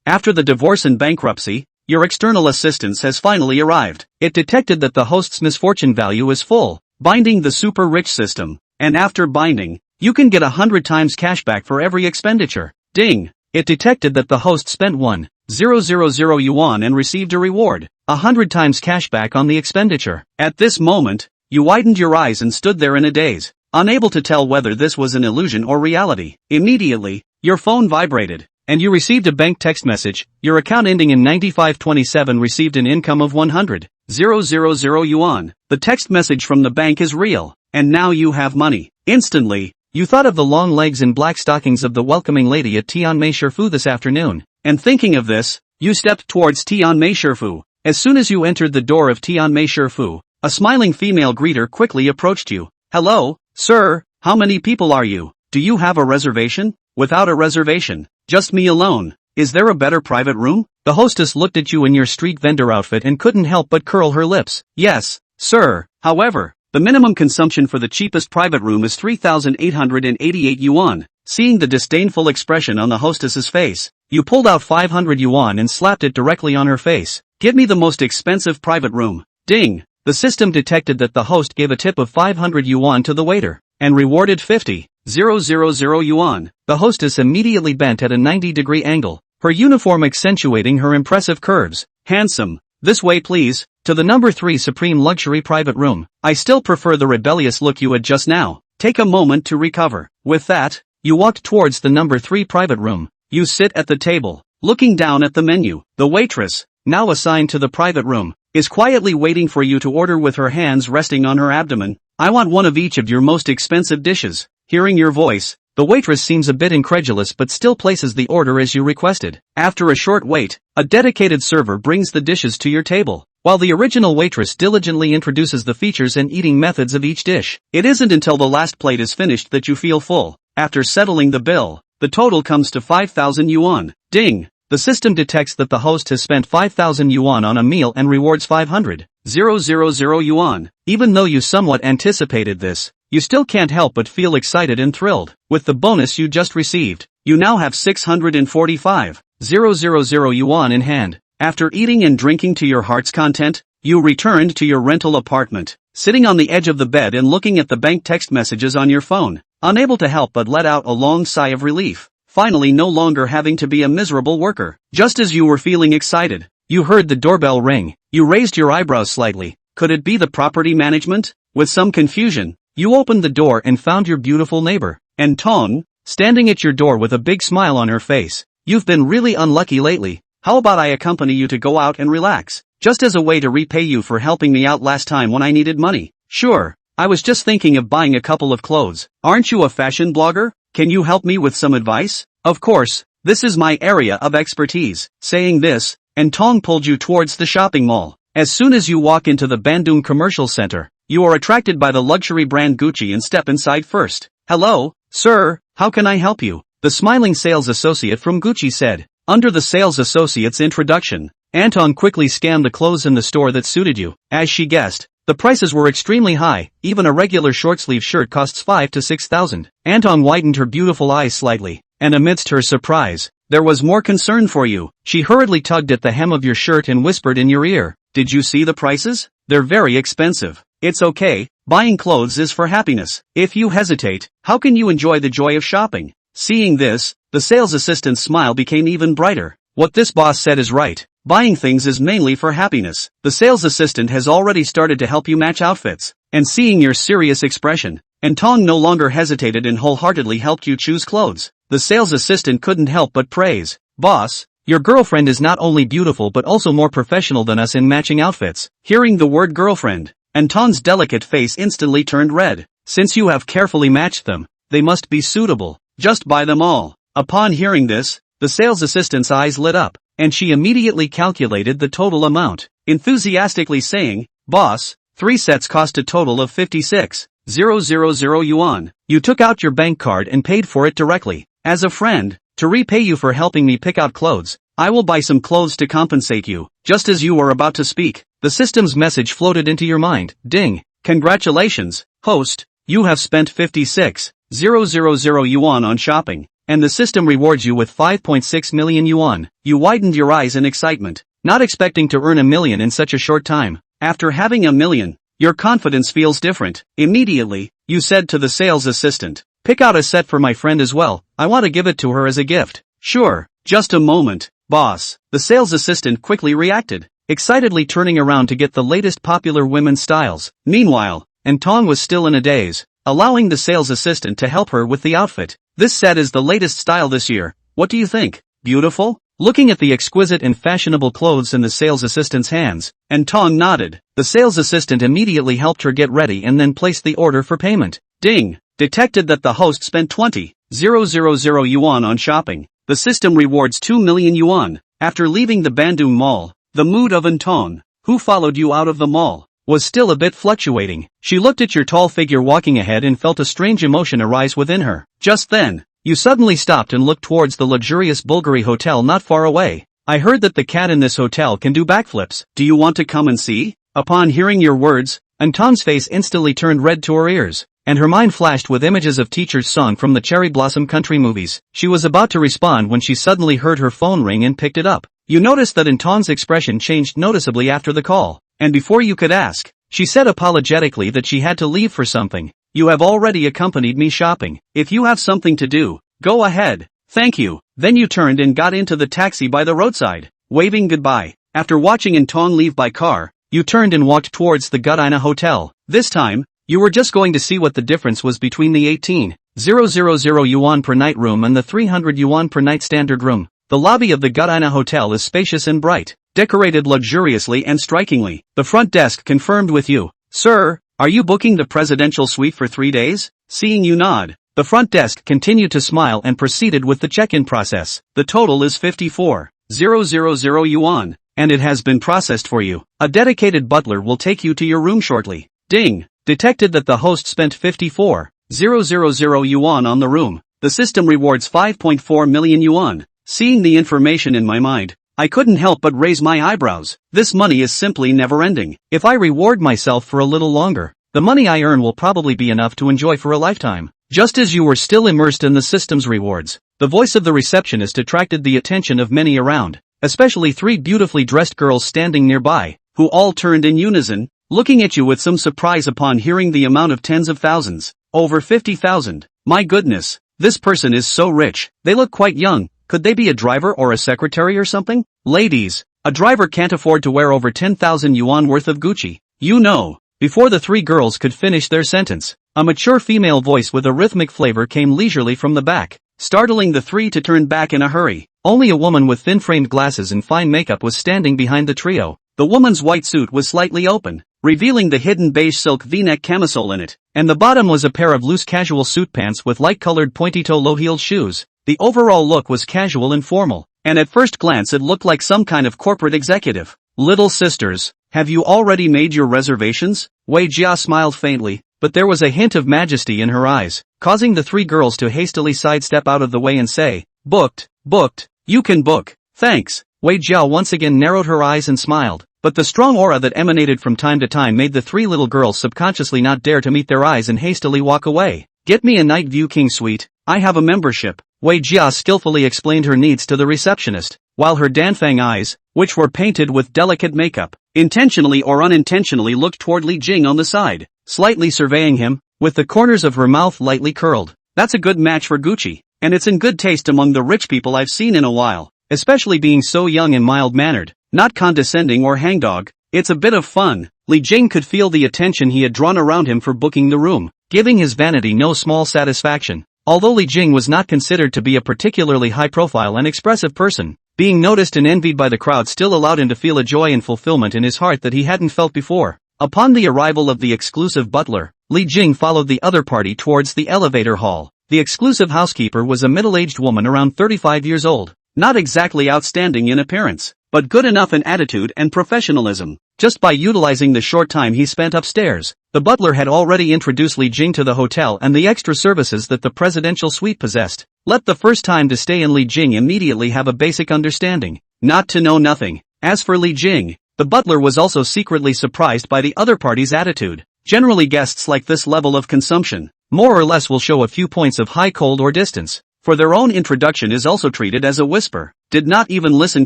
After the divorce and bankruptcy, your external assistance has finally arrived. It detected that the host's misfortune value is full, binding the super rich system, and after binding, you can get 100 times cashback for every expenditure. Ding! It detected that the host spent 1,000 yuan and received a reward, 100 times cashback on the expenditure. At this moment, you widened your eyes and stood there in a daze, unable to tell whether this was an illusion or reality. Immediately, your phone vibrated, and you received a bank text message. Your account ending in 9527 received an income of 100,000 yuan. The text message from the bank is real, and now you have money. Instantly, you thought of the long legs and black stockings of the welcoming lady at Tianmei Shifu this afternoon, and thinking of this, you stepped towards Tianmei Shifu. As soon as you entered the door of Tianmei Shifu, a smiling female greeter quickly approached you. Hello, sir, how many people are you? Do you have a reservation? Without a reservation, just me alone. Is there a better private room? The hostess looked at you in your street vendor outfit and couldn't help but curl her lips. Yes, sir. However, the minimum consumption for the cheapest private room is 3,888 yuan. Seeing the disdainful expression on the hostess's face, you pulled out 500 yuan and slapped it directly on her face. Give me the most expensive private room. Ding! The system detected that the host gave a tip of 500 yuan to the waiter, and rewarded 50,000 yuan. The hostess immediately bent at a 90-degree angle, her uniform accentuating her impressive curves. Handsome. This way please, to the number 3 supreme luxury private room. I still prefer the rebellious look you had just now. Take a moment to recover. With that, you walked towards the number 3 private room. You sit at the table, looking down at the menu. The waitress, now assigned to the private room, is quietly waiting for you to order with her hands resting on her abdomen. I want one of each of your most expensive dishes. Hearing your voice, the waitress seems a bit incredulous but still places the order as you requested. After a short wait, a dedicated server brings the dishes to your table, while the original waitress diligently introduces the features and eating methods of each dish. It isn't until the last plate is finished that you feel full. After settling the bill, the total comes to 5,000 yuan. Ding! The system detects that the host has spent 5,000 yuan on a meal and rewards 500,000 yuan. Even though you somewhat anticipated this, you still can't help but feel excited and thrilled. With the bonus you just received, you now have 645,000 yuan in hand. After eating and drinking to your heart's content, you returned to your rental apartment, sitting on the edge of the bed and looking at the bank text messages on your phone, unable to help but let out a long sigh of relief. Finally no longer having to be a miserable worker. Just as you were feeling excited, you heard the doorbell ring. You raised your eyebrows slightly. Could it be the property management? With some confusion, you opened the door and found your beautiful neighbor, Tong, standing at your door with a big smile on her face. You've been really unlucky lately. How about I accompany you to go out and relax, just as a way to repay you for helping me out last time when I needed money? Sure, I was just thinking of buying a couple of clothes. Aren't you a fashion blogger? Can you help me with some advice? Of course, this is my area of expertise. Saying this, Tong pulled you towards the shopping mall. As soon as you walk into the Bandung Commercial Center, you are attracted by the luxury brand Gucci and step inside first. Hello, sir, how can I help you? The smiling sales associate from Gucci said. Under the sales associate's introduction, Anton quickly scanned the clothes in the store that suited you. As she guessed, the prices were extremely high. Even a regular short-sleeve shirt costs 5,000 to 6,000. Anton widened her beautiful eyes slightly, and amidst her surprise, there was more concern for you. She hurriedly tugged at the hem of your shirt and whispered in your ear, "Did you see the prices? They're very expensive." It's okay, buying clothes is for happiness. If you hesitate, how can you enjoy the joy of shopping? Seeing this, the sales assistant's smile became even brighter. What this boss said is right. Buying things is mainly for happiness. The sales assistant has already started to help you match outfits, and seeing your serious expression, Tong no longer hesitated and wholeheartedly helped you choose clothes. The sales assistant couldn't help but praise. Boss, your girlfriend is not only beautiful but also more professional than us in matching outfits. Hearing the word girlfriend, Tong's delicate face instantly turned red. Since you have carefully matched them, they must be suitable. Just buy them all. Upon hearing this, the sales assistant's eyes lit up, and she immediately calculated the total amount, enthusiastically saying, "Boss, 3 sets cost a total of 56,000 yuan. You took out your bank card and paid for it directly. As a friend, to repay you for helping me pick out clothes, I will buy some clothes to compensate you." Just as you were about to speak, the system's message floated into your mind. Ding! Congratulations, host, you have spent 56,000 yuan on shopping, and the system rewards you with 5.6 million yuan. You widened your eyes in excitement, not expecting to earn 1 million in such a short time. After having 1 million, your confidence feels different. Immediately, you said to the sales assistant, "Pick out a set for my friend as well, I want to give it to her as a gift." "Sure, just a moment, boss," the sales assistant quickly reacted, excitedly turning around to get the latest popular women's styles. Meanwhile, Antong was still in a daze, allowing the sales assistant to help her with the outfit. "This set is the latest style this year, what do you think? Beautiful?" Looking at the exquisite and fashionable clothes in the sales assistant's hands, Antong nodded. The sales assistant immediately helped her get ready and then placed the order for payment. Ding! Detected that the host spent 20,000 yuan on shopping. The system rewards 2 million yuan. After leaving the Bandung Mall, the mood of Antong, who followed you out of the mall, was still a bit fluctuating. She looked at your tall figure walking ahead and felt a strange emotion arise within her. Just then, you suddenly stopped and looked towards the luxurious Bulgari hotel not far away. "I heard that the cat in this hotel can do backflips. Do you want to come and see?" Upon hearing your words, Antong's face instantly turned red to her ears, and her mind flashed with images of Teacher's song from the Cherry Blossom Country movies. She was about to respond when she suddenly heard her phone ring and picked it up. You noticed that Antong's expression changed noticeably after the call, and before you could ask, she said apologetically that she had to leave for something. "You have already accompanied me shopping. If you have something to do, go ahead." "Thank you." Then you turned and got into the taxi by the roadside, waving goodbye. After watching Antong leave by car, you turned and walked towards the Gudina Hotel. This time, you were just going to see what the difference was between the 18,000 yuan per night room and the 300 yuan per night standard room. The lobby of the Gudina Hotel is spacious and bright, decorated luxuriously and strikingly. The front desk confirmed with you. "Sir, are you booking the presidential suite for 3 days?" Seeing you nod, the front desk continued to smile and proceeded with the check-in process. "The total is 54,000 yuan, and it has been processed for you. A dedicated butler will take you to your room shortly." Ding! Detected that the host spent 54,000 yuan on the room. The system rewards 5.4 million yuan. Seeing the information in my mind, I couldn't help but raise my eyebrows. This money is simply never-ending. If I reward myself for a little longer, the money I earn will probably be enough to enjoy for a lifetime. Just as you were still immersed in the system's rewards, the voice of the receptionist attracted the attention of many around, especially 3 beautifully dressed girls standing nearby, who all turned in unison, looking at you with some surprise upon hearing the amount of tens of thousands, over 50,000. "My goodness, this person is so rich. They look quite young. Could they be a driver or a secretary or something?" "Ladies, a driver can't afford to wear over 10,000 yuan worth of Gucci. You know." Before the 3 girls could finish their sentence, a mature female voice with a rhythmic flavor came leisurely from the back, startling the 3 to turn back in a hurry. Only a woman with thin-framed glasses and fine makeup was standing behind the trio. The woman's white suit was slightly open, revealing the hidden beige silk V-neck camisole in it, and the bottom was a pair of loose casual suit pants with light-colored pointy-toe low-heeled shoes. The overall look was casual and formal, and at first glance it looked like some kind of corporate executive. "Little sisters, have you already made your reservations?" Wei Jia smiled faintly, but there was a hint of majesty in her eyes, causing the 3 girls to hastily sidestep out of the way and say, "Booked, booked, you can book, thanks." Wei Jia once again narrowed her eyes and smiled, but the strong aura that emanated from time to time made the 3 little girls subconsciously not dare to meet their eyes and hastily walk away. "Get me a night view king suite, I have a membership." Wei Jia skillfully explained her needs to the receptionist, while her Danfang eyes, which were painted with delicate makeup, intentionally or unintentionally looked toward Li Jing on the side, slightly surveying him, with the corners of her mouth lightly curled. "That's a good match for Gucci, and it's in good taste among the rich people I've seen in a while, especially being so young and mild-mannered, not condescending or hangdog. It's a bit of fun." Li Jing could feel the attention he had drawn around him for booking the room, giving his vanity no small satisfaction. Although Li Jing was not considered to be a particularly high-profile and expressive person, being noticed and envied by the crowd still allowed him to feel a joy and fulfillment in his heart that he hadn't felt before. Upon the arrival of the exclusive butler, Li Jing followed the other party towards the elevator hall. The exclusive housekeeper was a middle-aged woman around 35 years old, not exactly outstanding in appearance, but good enough in attitude and professionalism. Just by utilizing the short time he spent upstairs, the butler had already introduced Li Jing to the hotel and the extra services that the presidential suite possessed. Let the first time to stay in Li Jing immediately have a basic understanding, not to know nothing. As for Li Jing, the butler was also secretly surprised by the other party's attitude. Generally guests like this level of consumption, more or less will show a few points of high cold or distance. for their own introduction is also treated as a whisper, did not even listen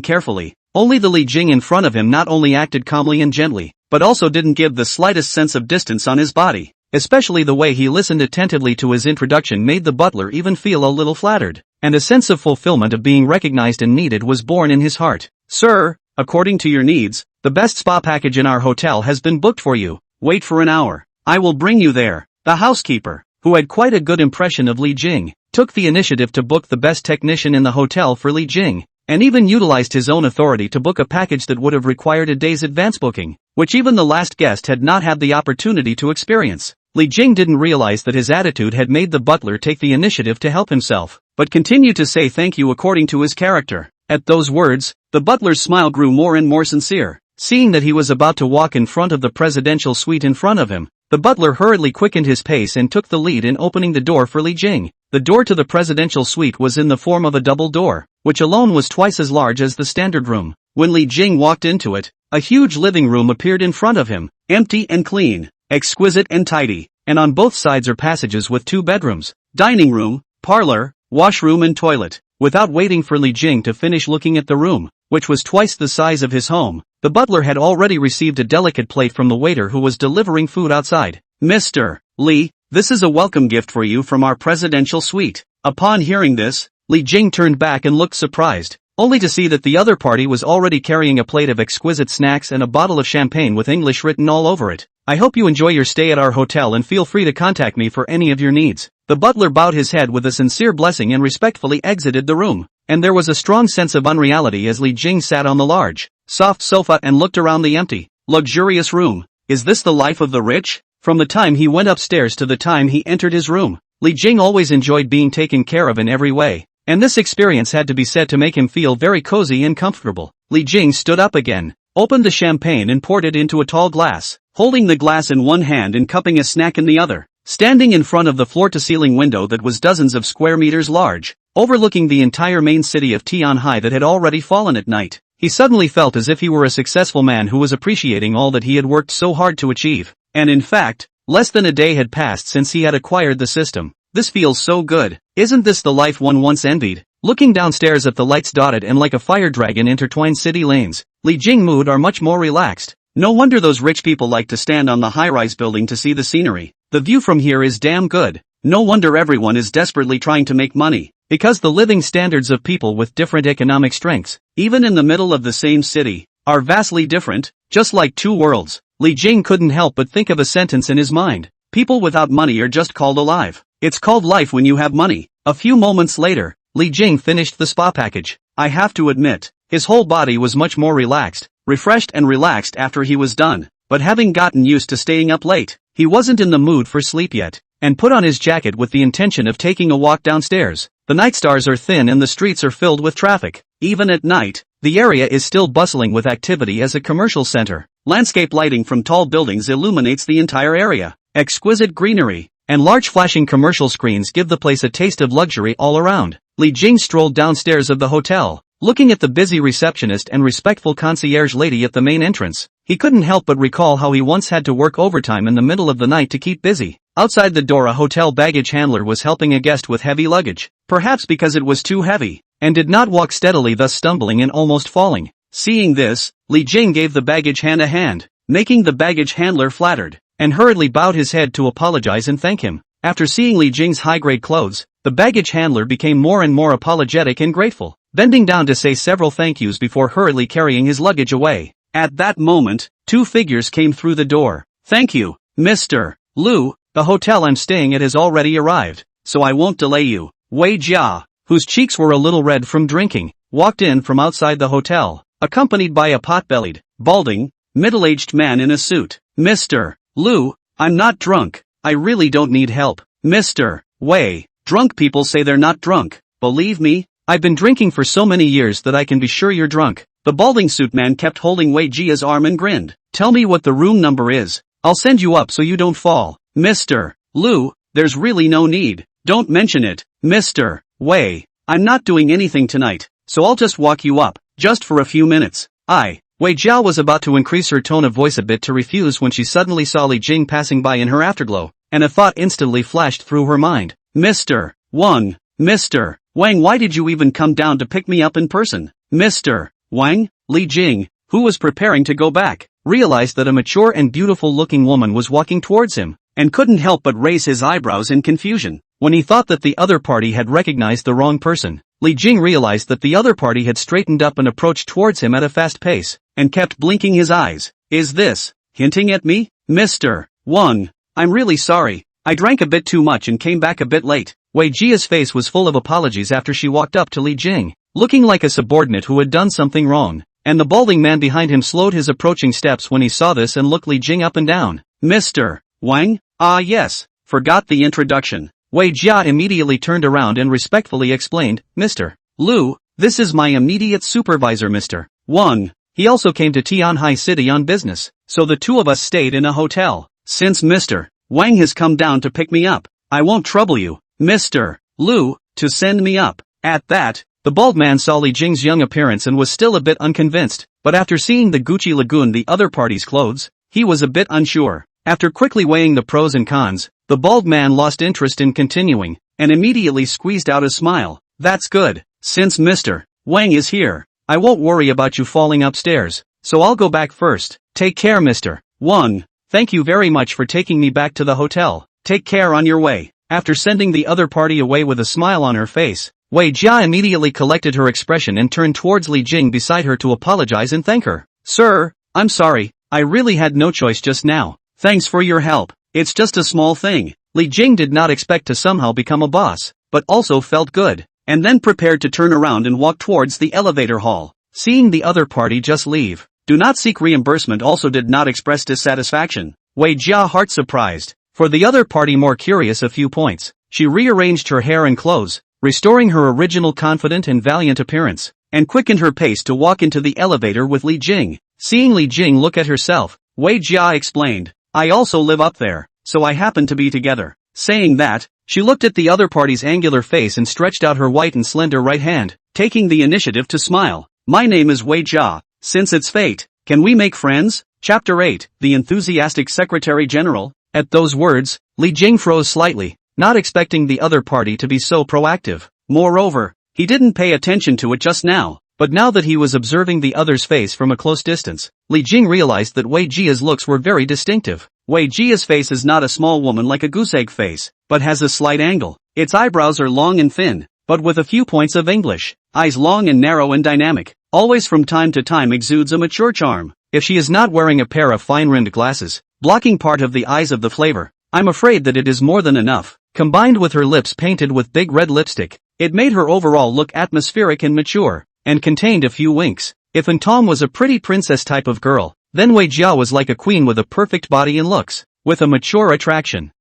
carefully. Only the Li Jing in front of him not only acted calmly and gently, but also didn't give the slightest sense of distance on his body. Especially the way he listened attentively to his introduction made the butler even feel a little flattered, and a sense of fulfillment of being recognized and needed was born in his heart. Sir, according to your needs, the best spa package in our hotel has been booked for you. Wait for an hour. I will bring you there. The housekeeper, who had quite a good impression of Li Jing, took the initiative to book the best technician in the hotel for Li Jing, and even utilized his own authority to book a package that would have required a day's advance booking, which even the last guest had not had the opportunity to experience. Li Jing didn't realize that his attitude had made the butler take the initiative to help himself, but continued to say thank you according to his character. At those words, the butler's smile grew more and more sincere. Seeing that he was about to walk in front of the presidential suite in front of him, the butler hurriedly quickened his pace and took the lead in opening the door for Li Jing. The door to the presidential suite was in the form of a double door, which alone was twice as large as the standard room. When Li Jing walked into it, a huge living room appeared in front of him, empty and clean, exquisite and tidy, and on both sides are passages with 2 bedrooms, dining room, parlor, washroom and toilet. Without waiting for Li Jing to finish looking at the room, which was twice the size of his home, the butler had already received a delicate plate from the waiter who was delivering food outside. Mr. Li, this is a welcome gift for you from our presidential suite. Upon hearing this, Li Jing turned back and looked surprised, only to see that the other party was already carrying a plate of exquisite snacks and a bottle of champagne with English written all over it. I hope you enjoy your stay at our hotel and feel free to contact me for any of your needs. The butler bowed his head with a sincere blessing and respectfully exited the room, and there was a strong sense of unreality as Li Jing sat on the large, soft sofa and looked around the empty, luxurious room. Is this the life of the rich? From the time he went upstairs to the time he entered his room, Li Jing always enjoyed being taken care of in every way, and this experience had to be said to make him feel very cozy and comfortable. Li Jing stood up again, opened the champagne and poured it into a tall glass, holding the glass in one hand and cupping a snack in the other. Standing in front of the floor-to-ceiling window that was dozens of square meters large, overlooking the entire main city of Tianhai that had already fallen at night, he suddenly felt as if he were a successful man who was appreciating all that he had worked so hard to achieve. And in fact, less than a day had passed since he had acquired the system. This feels so good. Isn't this the life one once envied? Looking downstairs at the lights dotted and like a fire dragon intertwined city lanes, Li Jing mood are much more relaxed. No wonder those rich people like to stand on the high-rise building to see the scenery. The view from here is damn good. No wonder everyone is desperately trying to make money, because the living standards of people with different economic strengths, even in the middle of the same city, are vastly different, just like 2 worlds. Li Jing couldn't help but think of a sentence in his mind. People without money are just called alive. It's called life when you have money. A few moments later, Li Jing finished the spa package. I have to admit, his whole body was much more relaxed, refreshed and relaxed after he was done, but having gotten used to staying up late, he wasn't in the mood for sleep yet, and put on his jacket with the intention of taking a walk downstairs. The night stars are thin and the streets are filled with traffic. Even at night, the area is still bustling with activity as a commercial center. Landscape lighting from tall buildings illuminates the entire area. Exquisite greenery and large flashing commercial screens give the place a taste of luxury all around. Li Jing strolled downstairs of the hotel, looking at the busy receptionist and respectful concierge lady at the main entrance. He couldn't help but recall how he once had to work overtime in the middle of the night to keep busy. Outside the door a hotel baggage handler was helping a guest with heavy luggage, perhaps because it was too heavy, and did not walk steadily, thus stumbling and almost falling. Seeing this, Li Jing gave the baggage hand a hand, making the baggage handler flattered, and hurriedly bowed his head to apologize and thank him. After seeing Li Jing's high-grade clothes, the baggage handler became more and more apologetic and grateful, bending down to say several thank yous before hurriedly carrying his luggage away. At that moment, 2 figures came through the door. Thank you, Mr. Liu. The hotel I'm staying at has already arrived, so I won't delay you. Wei Jia, whose cheeks were a little red from drinking, walked in from outside the hotel, accompanied by a pot-bellied, balding, middle-aged man in a suit. Mr. Liu, I'm not drunk. I really don't need help. Mr. Wei, drunk people say they're not drunk. Believe me, I've been drinking for so many years that I can be sure you're drunk. The balding suit man kept holding Wei Jia's arm and grinned. Tell me what the room number is. I'll send you up so you don't fall. Mr. Liu, there's really no need. Don't mention it. Mr. Wei, I'm not doing anything tonight, so I'll just walk you up, just for a few minutes. Wei Jiao was about to increase her tone of voice a bit to refuse when she suddenly saw Li Jing passing by in her afterglow, and a thought instantly flashed through her mind. Mr. Wang, Mr. Wang, why did you even come down to pick me up in person? Mr. Wang? Li Jing, who was preparing to go back, realized that a mature and beautiful-looking woman was walking towards him, and couldn't help but raise his eyebrows in confusion. When he thought that the other party had recognized the wrong person, Li Jing realized that the other party had straightened up and approached towards him at a fast pace, and kept blinking his eyes. Is this hinting at me? Mr. Wang, I'm really sorry. I drank a bit too much and came back a bit late. Wei Jia's face was full of apologies after she walked up to Li Jing, looking like a subordinate who had done something wrong, and the balding man behind him slowed his approaching steps when he saw this and looked Li Jing up and down. Mr. Wang? Ah yes, forgot the introduction. Wei Jia immediately turned around and respectfully explained, Mr. Lu, this is my immediate supervisor Mr. Wang. He also came to Tianhai City on business, so the two of us stayed in a hotel. Since Mr. Wang has come down to pick me up, I won't trouble you, Mr. Lu, to send me up. At that, the bald man saw Li Jing's young appearance and was still a bit unconvinced, but after seeing the Gucci Lagoon the other party's clothes, he was a bit unsure. After quickly weighing the pros and cons, the bald man lost interest in continuing, and immediately squeezed out a smile. That's good. Since Mr. Wang is here, I won't worry about you falling upstairs, so I'll go back first. Take care Mr. Wang. Thank you very much for taking me back to the hotel. Take care on your way. After sending the other party away with a smile on her face, Wei Jia immediately collected her expression and turned towards Li Jing beside her to apologize and thank her. Sir, I'm sorry, I really had no choice just now. Thanks for your help. It's just a small thing. Li Jing did not expect to somehow become a boss, but also felt good, and then prepared to turn around and walk towards the elevator hall. Seeing the other party just leave, do not seek reimbursement also did not express dissatisfaction. Wei Jia heart surprised. For the other party more curious a few points, she rearranged her hair and clothes, restoring her original confident and valiant appearance, and quickened her pace to walk into the elevator with Li Jing. Seeing Li Jing look at herself, Wei Jia explained, I also live up there, so I happen to be together. Saying that, she looked at the other party's angular face and stretched out her white and slender right hand, taking the initiative to smile. My name is Wei Jia. Since it's fate, can we make friends? Chapter 8, The Enthusiastic Secretary General. At those words, Li Jing froze slightly, not expecting the other party to be so proactive. Moreover, he didn't pay attention to it just now, but now that he was observing the other's face from a close distance, Li Jing realized that Wei Jia's looks were very distinctive. Wei Jia's face is not a small woman like a goose egg face, but has a slight angle. Its eyebrows are long and thin, but with a few points of English. Eyes long and narrow and dynamic, always from time to time exudes a mature charm. If she is not wearing a pair of fine-rimmed glasses, blocking part of the eyes of the flavor, I'm afraid that it is more than enough. Combined with her lips painted with big red lipstick, it made her overall look atmospheric and mature, and contained a few winks. If Tom was a pretty princess type of girl, then Wei Jia was like a queen with a perfect body and looks, with a mature attraction.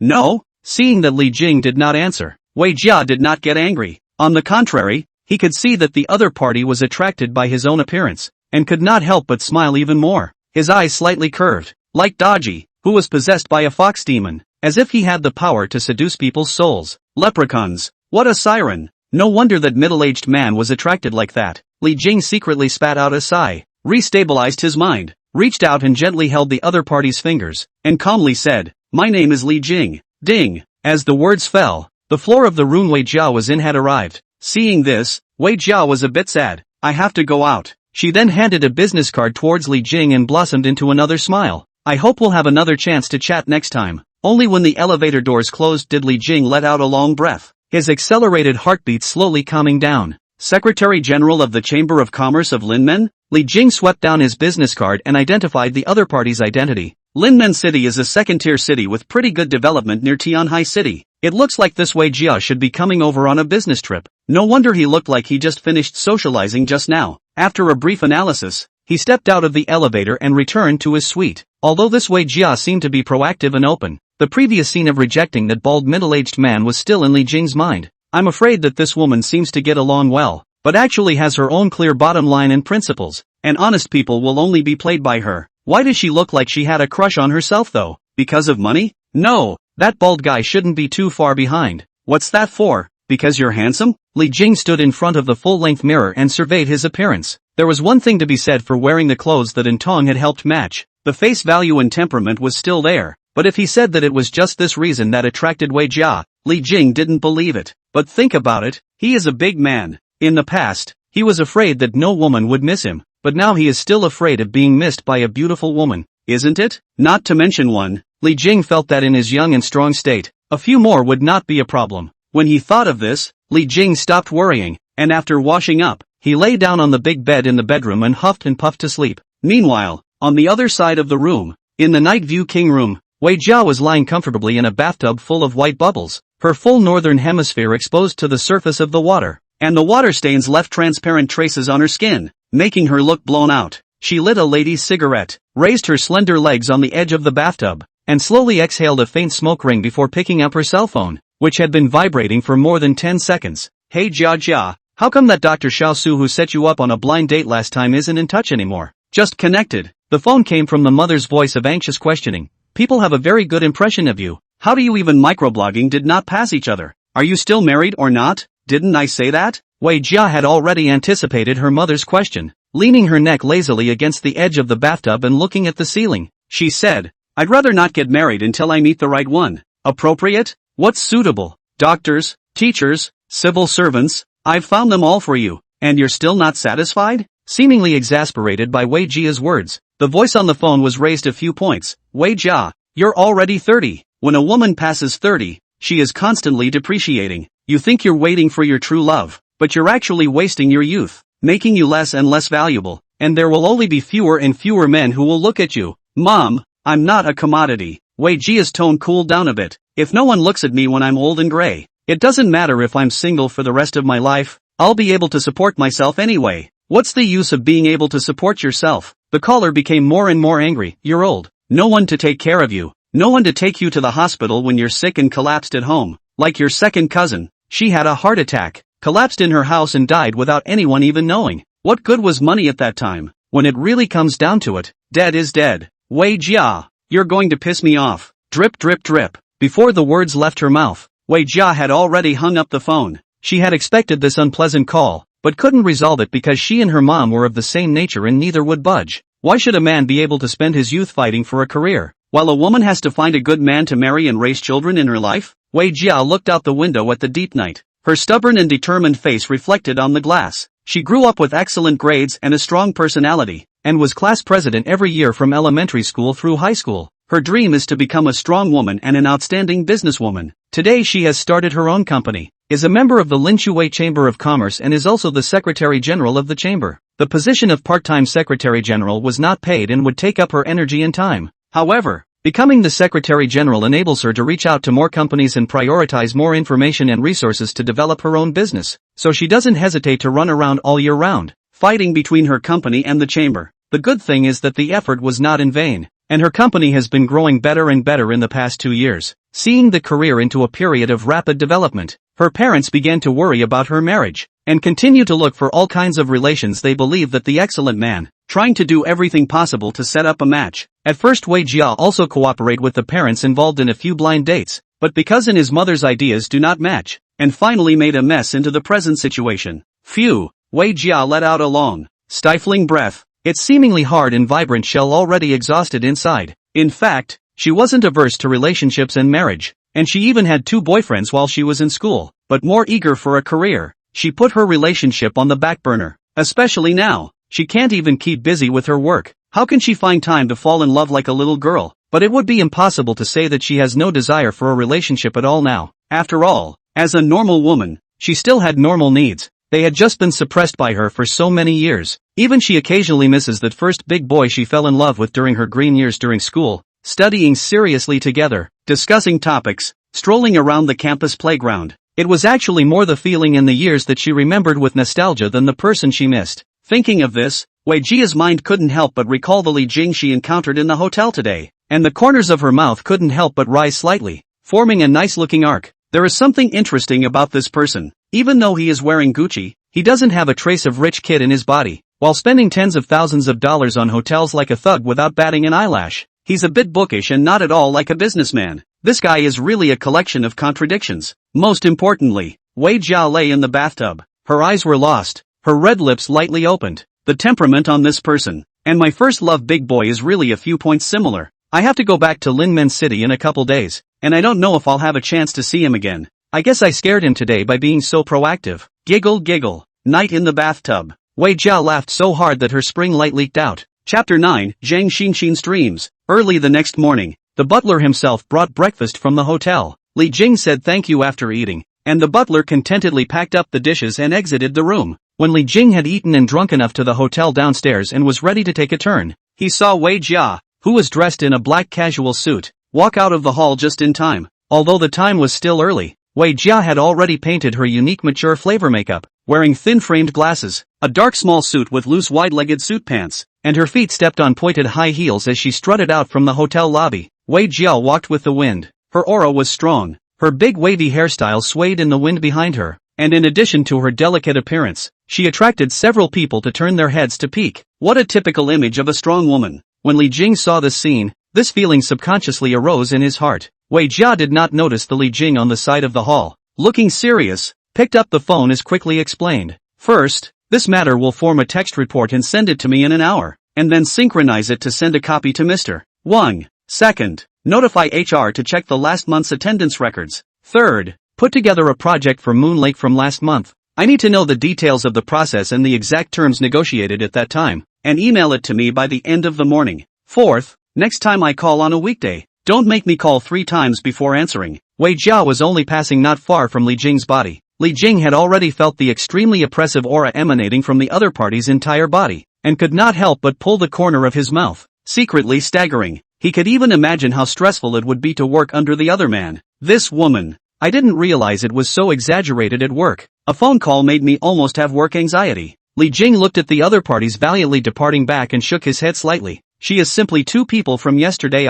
No? Seeing that Li Jing did not answer, Wei Jia did not get angry. On the contrary, he could see that the other party was attracted by his own appearance, and could not help but smile even more. His eyes slightly curved, like Dodgy, who was possessed by a fox demon, as if he had the power to seduce people's souls. Leprechauns, what a siren! No wonder that middle-aged man was attracted like that. Li Jing secretly spat out a sigh, restabilized his mind, reached out and gently held the other party's fingers, and calmly said, My name is Li Jing. Ding! As the words fell, the floor of the room Wei Jia was in had arrived. Seeing this, Wei Jia was a bit sad. I have to go out. She then handed a business card towards Li Jing and blossomed into another smile. I hope we'll have another chance to chat next time. Only when the elevator doors closed did Li Jing let out a long breath, his accelerated heartbeat slowly calming down. Secretary General of the Chamber of Commerce of Linmen? Li Jing swept down his business card and identified the other party's identity. Linmen City is a second-tier city with pretty good development near Tianhai City. It looks like this Wei Jia should be coming over on a business trip. No wonder he looked like he just finished socializing just now. After a brief analysis, he stepped out of the elevator and returned to his suite. Although this Wei Jia seemed to be proactive and open, the previous scene of rejecting that bald middle-aged man was still in Li Jing's mind. I'm afraid that this woman seems to get along well, but actually has her own clear bottom line and principles, and honest people will only be played by her. Why does she look like she had a crush on herself though? Because of money? No, that bald guy shouldn't be too far behind. What's that for? Because you're handsome? Li Jing stood in front of the full-length mirror and surveyed his appearance. There was one thing to be said for wearing the clothes that Ntong had helped match. The face value and temperament was still there, But if he said that it was just this reason that attracted Wei Jia, Li Jing didn't believe it. But think about it, he is a big man. In the past, he was afraid that no woman would miss him, but now he is still afraid of being missed by a beautiful woman, isn't it? Not to mention one, Li Jing felt that in his young and strong state, a few more would not be a problem. When he thought of this, Li Jing stopped worrying, and after washing up, he lay down on the big bed in the bedroom and huffed and puffed to sleep. Meanwhile, on the other side of the room, in the night view king room, Wei Jia was lying comfortably in a bathtub full of white bubbles, her full northern hemisphere exposed to the surface of the water, and the water stains left transparent traces on her skin, making her look blown out. She lit a lady's cigarette, raised her slender legs on the edge of the bathtub, and slowly exhaled a faint smoke ring before picking up her cell phone, which had been vibrating for more than 10 seconds. Hey Jia Jia, how come that Dr. Xiao Su who set you up on a blind date last time isn't in touch anymore? Just connected. The phone came from the mother's voice of anxious questioning. People have a very good impression of you. How do you even microblogging did not pass each other? Are you still married or not? Didn't I say that? Wei Jia had already anticipated her mother's question. Leaning her neck lazily against the edge of the bathtub and looking at the ceiling, she said, I'd rather not get married until I meet the right one. Appropriate? What's suitable? Doctors, teachers, civil servants, I've found them all for you, and you're still not satisfied? Seemingly exasperated by Wei Jia's words, the voice on the phone was raised a few points. Wei Jia, you're already 30. When a woman passes 30, she is constantly depreciating. You think you're waiting for your true love, but you're actually wasting your youth, making you less and less valuable, and there will only be fewer and fewer men who will look at you. Mom, I'm not a commodity. Wei Jia's tone cooled down a bit. If no one looks at me when I'm old and gray, it doesn't matter if I'm single for the rest of my life, I'll be able to support myself anyway. What's the use of being able to support yourself? The caller became more and more angry. You're old. No one to take care of you. No one to take you to the hospital when you're sick and collapsed at home. Like your second cousin. She had a heart attack, collapsed in her house and died without anyone even knowing. What good was money at that time? When it really comes down to it, dead is dead. Wei Jia, you're going to piss me off. Drip drip drip. Before the words left her mouth, Wei Jia had already hung up the phone. She had expected this unpleasant call, but couldn't resolve it because she and her mom were of the same nature and neither would budge. Why should a man be able to spend his youth fighting for a career, while a woman has to find a good man to marry and raise children in her life? Wei Jia looked out the window at the deep night. Her stubborn and determined face reflected on the glass. She grew up with excellent grades and a strong personality, and was class president every year from elementary school through high school. Her dream is to become a strong woman and an outstanding businesswoman. Today she has started her own company, is a member of the Linshui Chamber of Commerce and is also the Secretary General of the Chamber. The position of part-time Secretary General was not paid and would take up her energy and time. However, becoming the Secretary General enables her to reach out to more companies and prioritize more information and resources to develop her own business, so she doesn't hesitate to run around all year round, fighting between her company and the chamber. The good thing is that the effort was not in vain, and her company has been growing better and better in the past 2 years, seeing the career into a period of rapid development. Her parents began to worry about her marriage, and continue to look for all kinds of relations. They believe that the excellent man, trying to do everything possible to set up a match. At first Wei Jia also cooperate with the parents involved in a few blind dates, but because in his mother's ideas do not match, and finally made a mess into the present situation. Phew, Wei Jia let out a long, stifling breath, its seemingly hard and vibrant shell already exhausted inside. In fact, she wasn't averse to relationships and marriage, and she even had 2 boyfriends while she was in school, but more eager for a career, she put her relationship on the back burner. Especially now, she can't even keep busy with her work. How can she find time to fall in love like a little girl? But it would be impossible to say that she has no desire for a relationship at all now. After all, as a normal woman, she still had normal needs. They had just been suppressed by her for so many years. Even she occasionally misses that first big boy she fell in love with during her green years during school, studying seriously together, discussing topics, strolling around the campus playground. It was actually more the feeling in the years that she remembered with nostalgia than the person she missed. Thinking of this, Wei Jia's mind couldn't help but recall the Li Jing she encountered in the hotel today, and the corners of her mouth couldn't help but rise slightly, forming a nice-looking arc. There is something interesting about this person. Even though he is wearing Gucci, he doesn't have a trace of rich kid in his body, while spending tens of thousands of dollars on hotels like a thug without batting an eyelash. He's a bit bookish and not at all like a businessman. This guy is really a collection of contradictions. Most importantly, Wei Jia lay in the bathtub. Her eyes were lost, her red lips lightly opened. The temperament on this person, and my first love big boy is really a few points similar. I have to go back to Linmen City in a couple days, and I don't know if I'll have a chance to see him again. I guess I scared him today by being so proactive. Giggle giggle. Night in the bathtub. Wei Jia laughed so hard that her spring light leaked out. Chapter 9, Zhang Xinxin's Dreams. Early the next morning, the butler himself brought breakfast from the hotel. Li Jing said thank you after eating, and the butler contentedly packed up the dishes and exited the room. When Li Jing had eaten and drunk enough to the hotel downstairs and was ready to take a turn, he saw Wei Jia, who was dressed in a black casual suit, walk out of the hall just in time. Although the time was still early, Wei Jia had already painted her unique mature flavor makeup, wearing thin-framed glasses, a dark small suit with loose wide-legged suit pants, and her feet stepped on pointed high heels as she strutted out from the hotel lobby. Wei Jia walked with the wind. Her aura was strong. Her big wavy hairstyle swayed in the wind behind her, and in addition to her delicate appearance, she attracted several people to turn their heads to peek. What a typical image of a strong woman. When Li Jing saw this scene, this feeling subconsciously arose in his heart. Wei Jia did not notice the Li Jing on the side of the hall. Looking serious, picked up the phone as quickly explained. First, this matter will form a text report and send it to me in an hour, and then synchronize it to send a copy to Mr. Wang. Second, notify HR to check the last month's attendance records. Third, put together a project for Moon Lake from last month. I need to know the details of the process and the exact terms negotiated at that time, and email it to me by the end of the morning. Fourth, next time I call on a weekday, don't make me call 3 times before answering. Wei Jia was only passing not far from Li Jing's body. Li Jing had already felt the extremely oppressive aura emanating from the other party's entire body, and could not help but pull the corner of his mouth, secretly staggering. He could even imagine how stressful it would be to work under the other man. This woman. I didn't realize it was so exaggerated at work. A phone call made me almost have work anxiety. Li Jing looked at the other parties valiantly departing back and shook his head slightly. She is simply 2 people from yesterday.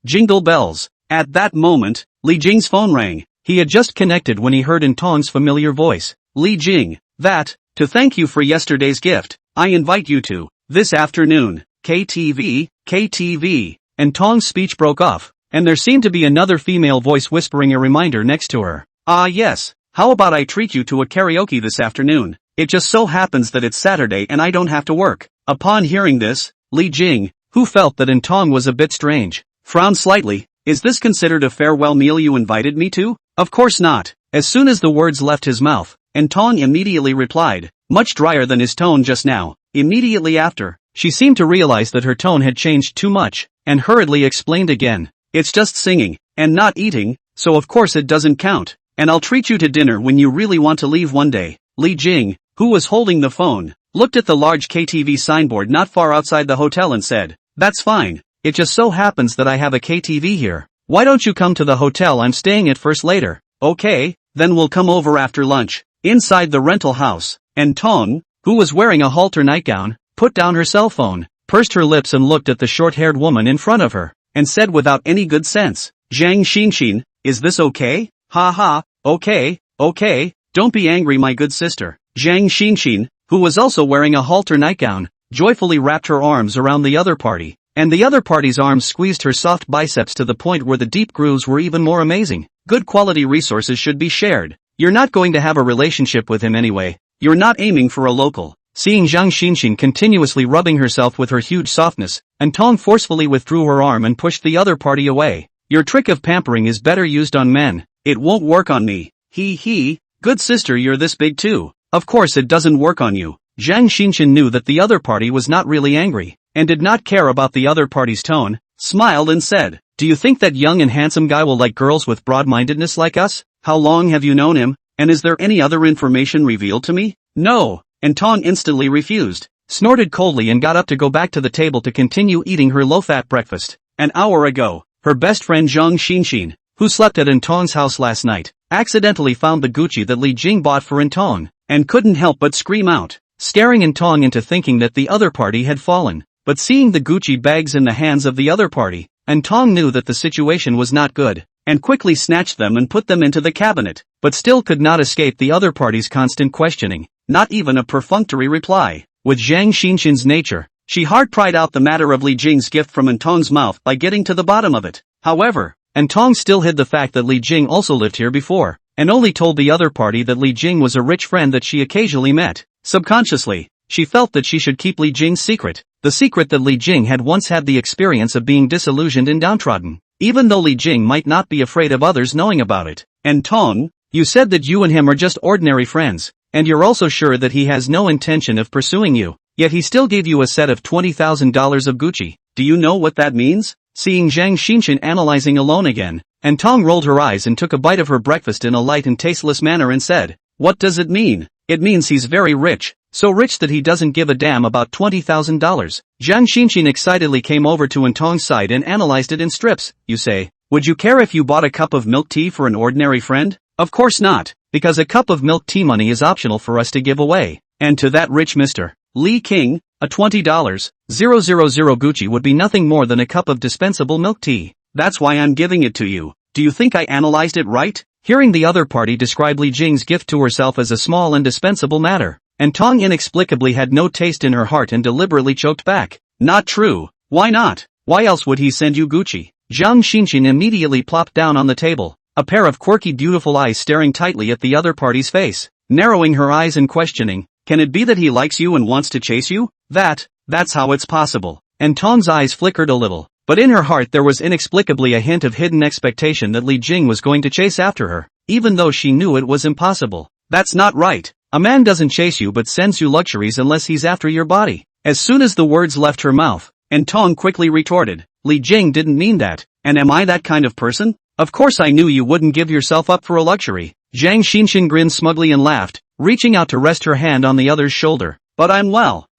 Jingle bells. At that moment, Li Jing's phone rang. He had just connected when he heard Intong's familiar voice. Li Jing, to thank you for yesterday's gift, I invite you to, this afternoon, KTV. And Tong's speech broke off, and there seemed to be another female voice whispering a reminder next to her. Yes, how about I treat you to a karaoke this afternoon? It just so happens that it's Saturday and I don't have to work. Upon hearing this, Li Jing, who felt that Intong was a bit strange, frowned slightly. Is this considered a farewell meal you invited me to? Of course not. As soon as the words left his mouth, Intong immediately replied, much drier than his tone just now. Immediately after, she seemed to realize that her tone had changed too much, and hurriedly explained again. It's just singing, and not eating, so of course it doesn't count, and I'll treat you to dinner when you really want to leave one day. Li Jing, who was holding the phone, looked at the large KTV signboard not far outside the hotel and said, that's fine, it just so happens that I have a KTV here. Why don't you come to the hotel I'm staying at first later? Okay, then we'll come over after lunch. Inside the rental house, and Tong, who was wearing a halter nightgown, put down her cell phone, pursed her lips and looked at the short-haired woman in front of her, and said without any good sense, Zhang Xinxin, is this okay? Ha, okay, don't be angry my good sister. Zhang Xinxin, who was also wearing a halter nightgown, joyfully wrapped her arms around the other party, and the other party's arms squeezed her soft biceps to the point where the deep grooves were even more amazing. Good quality resources should be shared. You're not going to have a relationship with him anyway. You're not aiming for a local. Seeing Zhang Xinxin continuously rubbing herself with her huge softness, Tong forcefully withdrew her arm and pushed the other party away. Your trick of pampering is better used on men. It won't work on me. Good sister, you're this big too. Of course it doesn't work on you. Zhang Xinxin knew that the other party was not really angry, and did not care about the other party's tone, smiled and said, do you think that young and handsome guy will like girls with broad-mindedness like us? How long have you known him, and is there any other information revealed to me? No, and Tong instantly refused, snorted coldly and got up to go back to the table to continue eating her low-fat breakfast. An hour ago, her best friend Zhang Xinxin, who slept at Intong's house last night, accidentally found the Gucci that Li Jing bought for Intong, and couldn't help but scream out, scaring Intong into thinking that the other party had fallen. But seeing the Gucci bags in the hands of the other party, Intong knew that the situation was not good, and quickly snatched them and put them into the cabinet, but still could not escape the other party's constant questioning, not even a perfunctory reply. With Zhang Xinxin's nature, she hard pried out the matter of Li Jing's gift from Intong's mouth by getting to the bottom of it. However, Intong still hid the fact that Li Jing also lived here before, and only told the other party that Li Jing was a rich friend that she occasionally met. Subconsciously, she felt that she should keep Li Jing's secret. the secret that Li Jing had once had the experience of being disillusioned and downtrodden, even though Li Jing might not be afraid of others knowing about it. And Tong, you said that you and him are just ordinary friends, and you're also sure that he has no intention of pursuing you, yet he still gave you a set of $20,000 of Gucci. Do you know what that means? Seeing Zhang Xinshan analyzing alone again, and Tong rolled her eyes and took a bite of her breakfast in a light and tasteless manner and said, "What does it mean?" "It means he's very rich, so rich that he doesn't give a damn about $20,000. Zhang Xinshan excitedly came over to Tong's side and analyzed it in strips. "You say, would you care if you bought a cup of milk tea for an ordinary friend?" "Of course not, because a cup of milk tea money is optional for us to give away. And to that rich Mr. Li King, a $20,000 Gucci would be nothing more than a cup of dispensable milk tea. That's why I'm giving it to you. Do you think I analyzed it right?" Hearing the other party describe Li Jing's gift to herself as a small and dispensable matter, and Tong inexplicably had no taste in her heart and deliberately choked back. "Not true. Why not? Why else would he send you Gucci?" Zhang Xinshan immediately plopped down on the table, a pair of quirky beautiful eyes staring tightly at the other party's face, narrowing her eyes and questioning, "Can it be that he likes you and wants to chase you?" That's how it's possible." And Tong's eyes flickered a little, but in her heart there was inexplicably a hint of hidden expectation that Li Jing was going to chase after her, even though she knew it was impossible. "That's not right. A man doesn't chase you but sends you luxuries unless he's after your body." As soon as the words left her mouth, and Tong quickly retorted, "Li Jing didn't mean that, and am I that kind of person? Of course I knew you wouldn't give yourself up for a luxury." Zhang Xinshan grinned smugly and laughed, reaching out to rest her hand on the other's shoulder. "But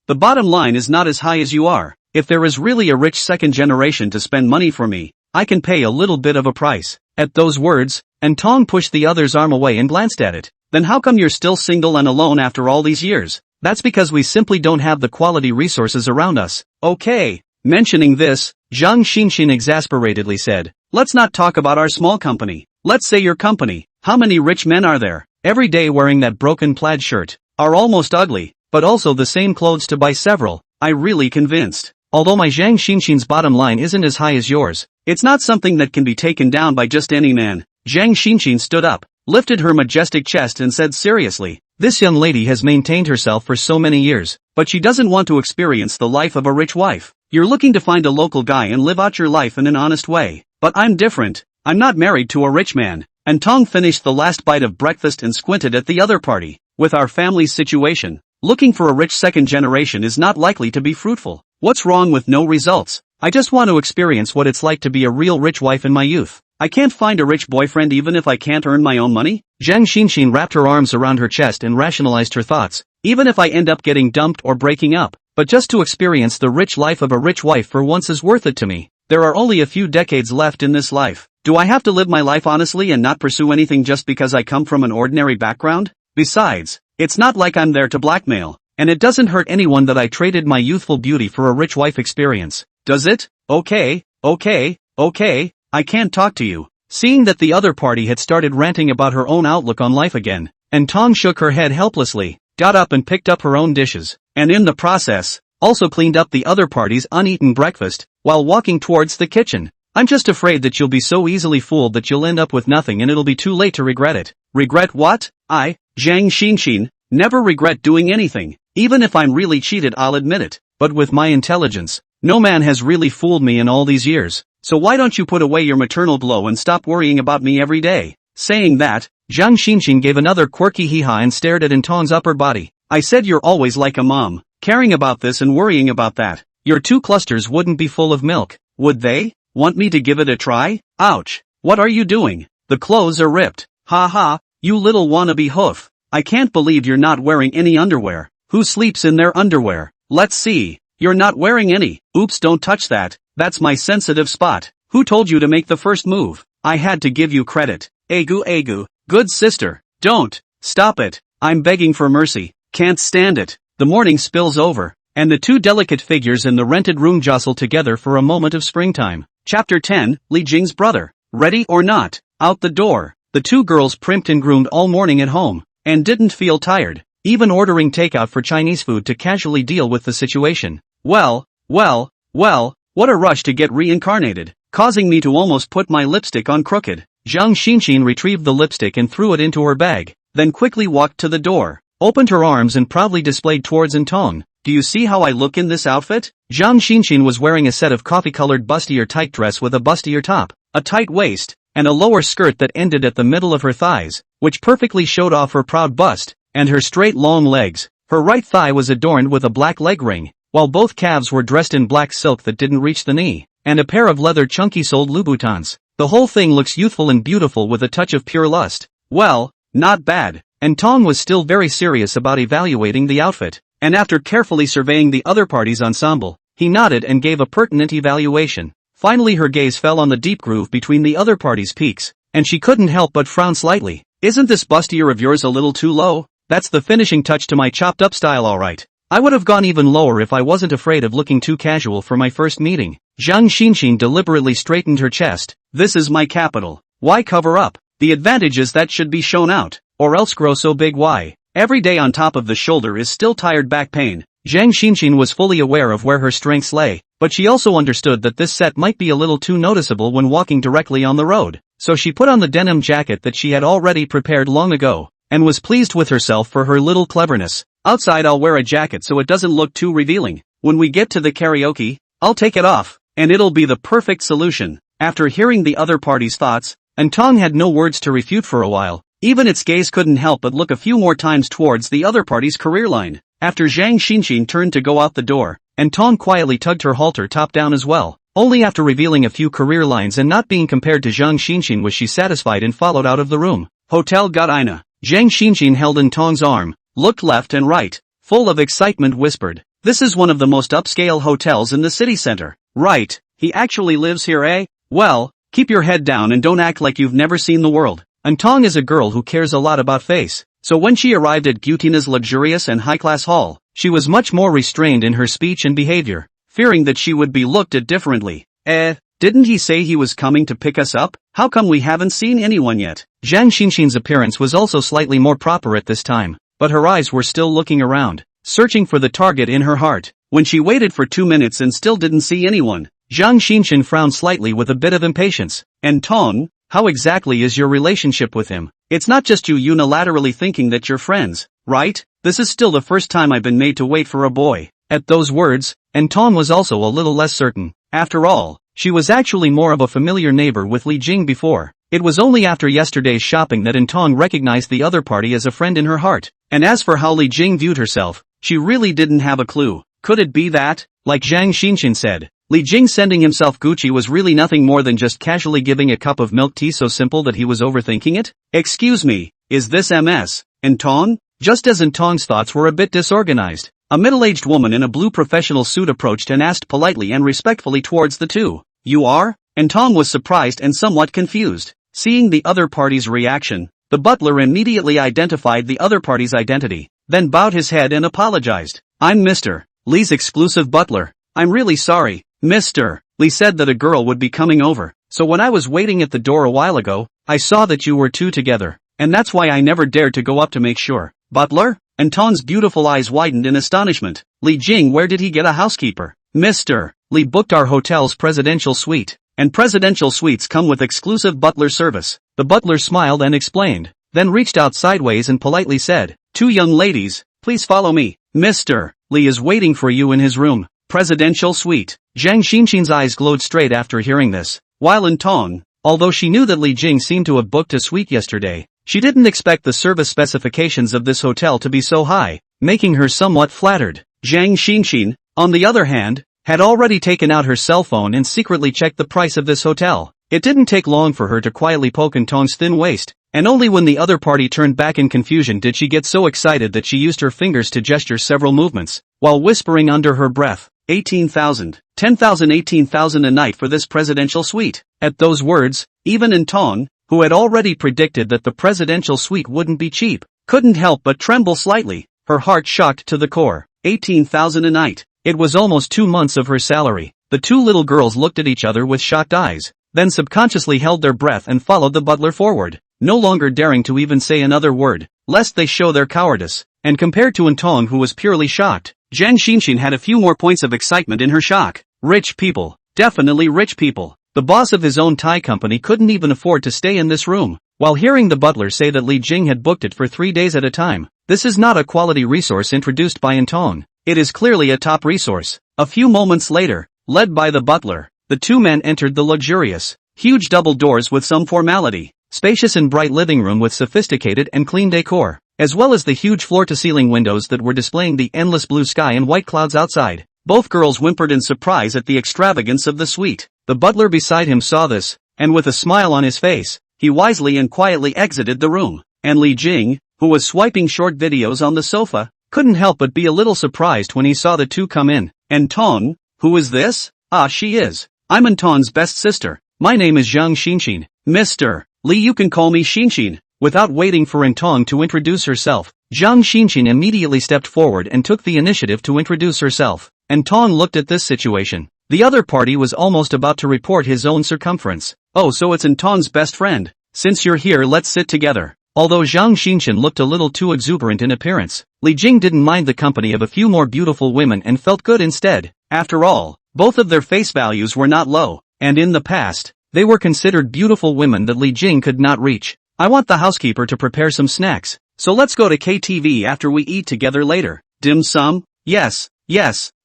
the bottom line is not as high as you are. If there is really a rich second generation to spend money for me, I can pay a little bit of a price." At those words, and Tong pushed the other's arm away and glanced at it. "Then how come you're still single and alone after all these years?" "That's because we simply don't have the quality resources around us." "Okay." Mentioning this, Zhang Xinshan exasperatedly said, "Let's not talk about our small company. Let's say your company. How many rich men are there, every day wearing that broken plaid shirt, are almost ugly, but also the same clothes to buy several? I really convinced. Although my Zhang Xinshan's bottom line isn't as high as yours, it's not something that can be taken down by just any man." Zhang Xinshan stood up, lifted her majestic chest and said seriously, "This young lady has maintained herself for so many years, but she doesn't want to experience the life of a rich wife. You're looking to find a local guy and live out your life in an honest way. But I'm different. I'm not married to a rich man." And Tong finished the last bite of breakfast and squinted at the other party. "With our family's situation, looking for a rich second generation is not likely to be fruitful. What's wrong with no results? I just want to experience what it's like to be a real rich wife in my youth. I can't find a rich boyfriend even if I can't earn my own money." Zhang Xinshan wrapped her arms around her chest and rationalized her thoughts. "Even if I end up getting dumped or breaking up, but just to experience the rich life of a rich wife for once is worth it to me. There are only a few decades left in this life. Do I have to live my life honestly and not pursue anything just because I come from an ordinary background? Besides, it's not like I'm there to blackmail, and it doesn't hurt anyone that I traded my youthful beauty for a rich wife experience, does it? Okay, I can't talk to you." Seeing that the other party had started ranting about her own outlook on life again, and Tong shook her head helplessly, got up and picked up her own dishes, and in the process, also cleaned up the other party's uneaten breakfast, while walking towards the kitchen. "I'm just afraid that you'll be so easily fooled that you'll end up with nothing and it'll be too late to regret it." "Regret what? I, Zhang Xinshan, never regret doing anything. Even if I'm really cheated I'll admit it. But with my intelligence, no man has really fooled me in all these years. So why don't you put away your maternal glow and stop worrying about me every day?" Saying that, Zhang Xinshan gave another quirky hee-haw and stared at Tong's upper body. "I said you're always like a mom, caring about this and worrying about that. Your two clusters wouldn't be full of milk, would they? Want me to give it a try? Ouch. What are you doing? The clothes are ripped. Ha ha, you little wannabe hoof. I can't believe you're not wearing any underwear. Who sleeps in their underwear? Let's see. You're not wearing any. Oops, don't touch that. That's my sensitive spot. Who told you to make the first move? I had to give you credit. Egu. Good sister. Don't. Stop it. I'm begging for mercy. Can't stand it." The morning spills over, and the two delicate figures in the rented room jostle together for a moment of springtime. Chapter 10, Li Jing's brother. Ready or not, out the door, the two girls primped and groomed all morning at home, and didn't feel tired, even ordering takeout for Chinese food to casually deal with the situation. Well, what a rush to get reincarnated, causing me to almost put my lipstick on crooked. Zhang Xinshan retrieved the lipstick and threw it into her bag, then quickly walked to the door, opened her arms and proudly displayed towards Tong, do you see how I look in this outfit? Zhang Xinxin was wearing a set of coffee-colored bustier tight dress with a bustier top, a tight waist, and a lower skirt that ended at the middle of her thighs, which perfectly showed off her proud bust, and her straight long legs. Her right thigh was adorned with a black leg ring, while both calves were dressed in black silk that didn't reach the knee, and a pair of leather chunky-soled Louboutins. The whole thing looks youthful and beautiful with a touch of pure lust. Well, not bad. And Tong was still very serious about evaluating the outfit, and after carefully surveying the other party's ensemble, he nodded and gave a pertinent evaluation. Finally her gaze fell on the deep groove between the other party's peaks, and she couldn't help but frown slightly. Isn't this bustier of yours a little too low? That's the finishing touch to my chopped-up style alright. I would have gone even lower if I wasn't afraid of looking too casual for my first meeting. Zhang Xinxin deliberately straightened her chest. This is my capital. Why cover up? The advantage is that should be shown out, or else grow so big why? Every day on top of the shoulder is still tired back pain. Zhang Xinxin was fully aware of where her strengths lay, but she also understood that this set might be a little too noticeable when walking directly on the road, so she put on the denim jacket that she had already prepared long ago, and was pleased with herself for her little cleverness. Outside I'll wear a jacket so it doesn't look too revealing. When we get to the karaoke, I'll take it off, and it'll be the perfect solution. After hearing the other party's thoughts, and Tong had no words to refute for a while, even its gaze couldn't help but look a few more times towards the other party's career line. After Zhang Xinxin turned to go out the door, and Tong quietly tugged her halter top down as well. Only after revealing a few career lines and not being compared to Zhang Xinxin was she satisfied and followed out of the room. Hotel Got-ina. Zhang Xinxin held in Tong's arm, looked left and right, full of excitement whispered, "This is one of the most upscale hotels in the city center." "Right, he actually lives here, eh? Well, keep your head down and don't act like you've never seen the world." And Tong is a girl who cares a lot about face, so when she arrived at Gutina's luxurious and high-class hall, she was much more restrained in her speech and behavior, fearing that she would be looked at differently. Didn't he say he was coming to pick us up? How come we haven't seen anyone yet?" Zhang Xinxin's appearance was also slightly more proper at this time, but her eyes were still looking around, searching for the target in her heart. When she waited for 2 minutes and still didn't see anyone, Zhang Xinxin frowned slightly with a bit of impatience. "And Tong, how exactly is your relationship with him? It's not just you unilaterally thinking that you're friends, right? This is still the first time I've been made to wait for a boy." At those words, and Tong was also a little less certain. After all, she was actually more of a familiar neighbor with Li Jing before. It was only after yesterday's shopping that Tong recognized the other party as a friend in her heart. And as for how Li Jing viewed herself, she really didn't have a clue. Could it be that, like Zhang Xinxin said, Li Jing sending himself Gucci was really nothing more than just casually giving a cup of milk tea so simple that he was overthinking it? "Excuse me, is this MS? Tong?" Just as Tong's thoughts were a bit disorganized, a middle-aged woman in a blue professional suit approached and asked politely and respectfully towards the two, "You are?" Tong was surprised and somewhat confused. Seeing the other party's reaction, the butler immediately identified the other party's identity, then bowed his head and apologized. "I'm Mr. Li's exclusive butler. I'm really sorry, Mr. Li said that a girl would be coming over, so when I was waiting at the door a while ago, I saw that you were two together, and that's why I never dared to go up to make sure." "Butler?" Tong's beautiful eyes widened in astonishment. "Li Jing, where did he get a housekeeper?" "Mr. Li booked our hotel's presidential suite, and presidential suites come with exclusive butler service." The butler smiled and explained, then reached out sideways and politely said, "Two young ladies, please follow me. Mr. Li is waiting for you in his room, presidential suite." Zhang Xinxin's eyes glowed straight after hearing this, while Tong, although she knew that Li Jing seemed to have booked a suite yesterday, she didn't expect the service specifications of this hotel to be so high, making her somewhat flattered. Zhang Xinxin, on the other hand, had already taken out her cell phone and secretly checked the price of this hotel. It didn't take long for her to quietly poke Tong's thin waist, and only when the other party turned back in confusion did she get so excited that she used her fingers to gesture several movements, while whispering under her breath, 18,000, 10,000, 18,000 a night for this presidential suite." At those words, even Tong, who had already predicted that the presidential suite wouldn't be cheap, couldn't help but tremble slightly, her heart shocked to the core. 18,000 a night. It was almost 2 months of her salary. The two little girls looked at each other with shocked eyes, then subconsciously held their breath and followed the butler forward, no longer daring to even say another word, lest they show their cowardice. And compared to Tong, who was purely shocked, Zhang Xinxin had a few more points of excitement in her shock. Rich people. Definitely rich people. The boss of his own Thai company couldn't even afford to stay in this room. While hearing the butler say that Li Jing had booked it for 3 days at a time, this is not a quality resource introduced by Tong. It is clearly a top resource. A few moments later, led by the butler, the two men entered the luxurious, huge double doors with some formality, spacious and bright living room with sophisticated and clean decor, as well as the huge floor-to-ceiling windows that were displaying the endless blue sky and white clouds outside. Both girls whimpered in surprise at the extravagance of the suite. The butler beside him saw this, and with a smile on his face, he wisely and quietly exited the room. And Li Jing, who was swiping short videos on the sofa, couldn't help but be a little surprised when he saw the two come in. Antong, who is this? Ah, she is. I'm Antong's best sister. My name is Zhang Xinxin. Mr. Li, you can call me Xinxin. Without waiting for Antong to introduce herself, Zhang Xinxin immediately stepped forward and took the initiative to introduce herself. Antong looked at this situation. The other party was almost about to report his own circumference. Oh, so it's Antong's best friend. Since you're here, let's sit together. Although Zhang Xinxin looked a little too exuberant in appearance, Li Jing didn't mind the company of a few more beautiful women and felt good instead. After all, both of their face values were not low, and in the past, they were considered beautiful women that Li Jing could not reach. I want the housekeeper to prepare some snacks, so let's go to KTV after we eat together later. Dim sum? Yes,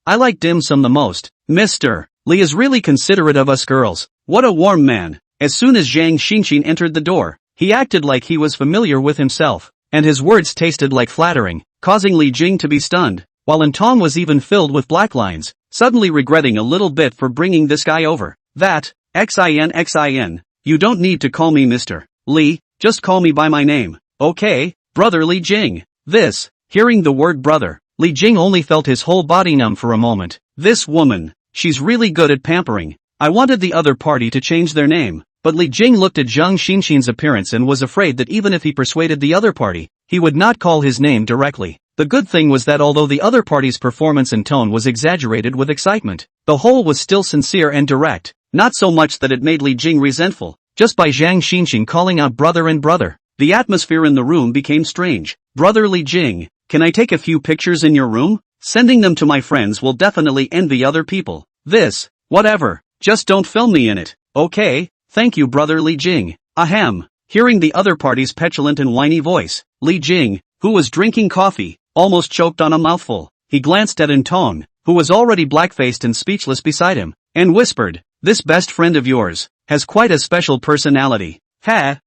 I like dim sum the most. Mr. Li is really considerate of us girls. What a warm man. As soon as Zhang Xinxin entered the door, he acted like he was familiar with himself, and his words tasted like flattering, causing Li Jing to be stunned, while Antong was even filled with black lines, suddenly regretting a little bit for bringing this guy over. That, Xin, you don't need to call me Mr. Li, just call me by my name. Okay, brother Li Jing. Hearing the word brother, Li Jing only felt his whole body numb for a moment. This woman, she's really good at pampering. I wanted the other party to change their name, but Li Jing looked at Zhang Xinxin's appearance and was afraid that even if he persuaded the other party, he would not call his name directly. The good thing was that although the other party's performance and tone was exaggerated with excitement, the whole was still sincere and direct, not so much that it made Li Jing resentful. Just by Zhang Xinxin calling out brother and brother, the atmosphere in the room became strange. Brother Li Jing, can I take a few pictures in your room? Sending them to my friends will definitely envy other people. Whatever, just don't film me in it. Okay, thank you brother Li Jing. Ahem. Hearing the other party's petulant and whiny voice, Li Jing, who was drinking coffee, almost choked on a mouthful. He glanced at Antong, who was already black-faced and speechless beside him, and whispered, this best friend of yours has quite a special personality. Ha.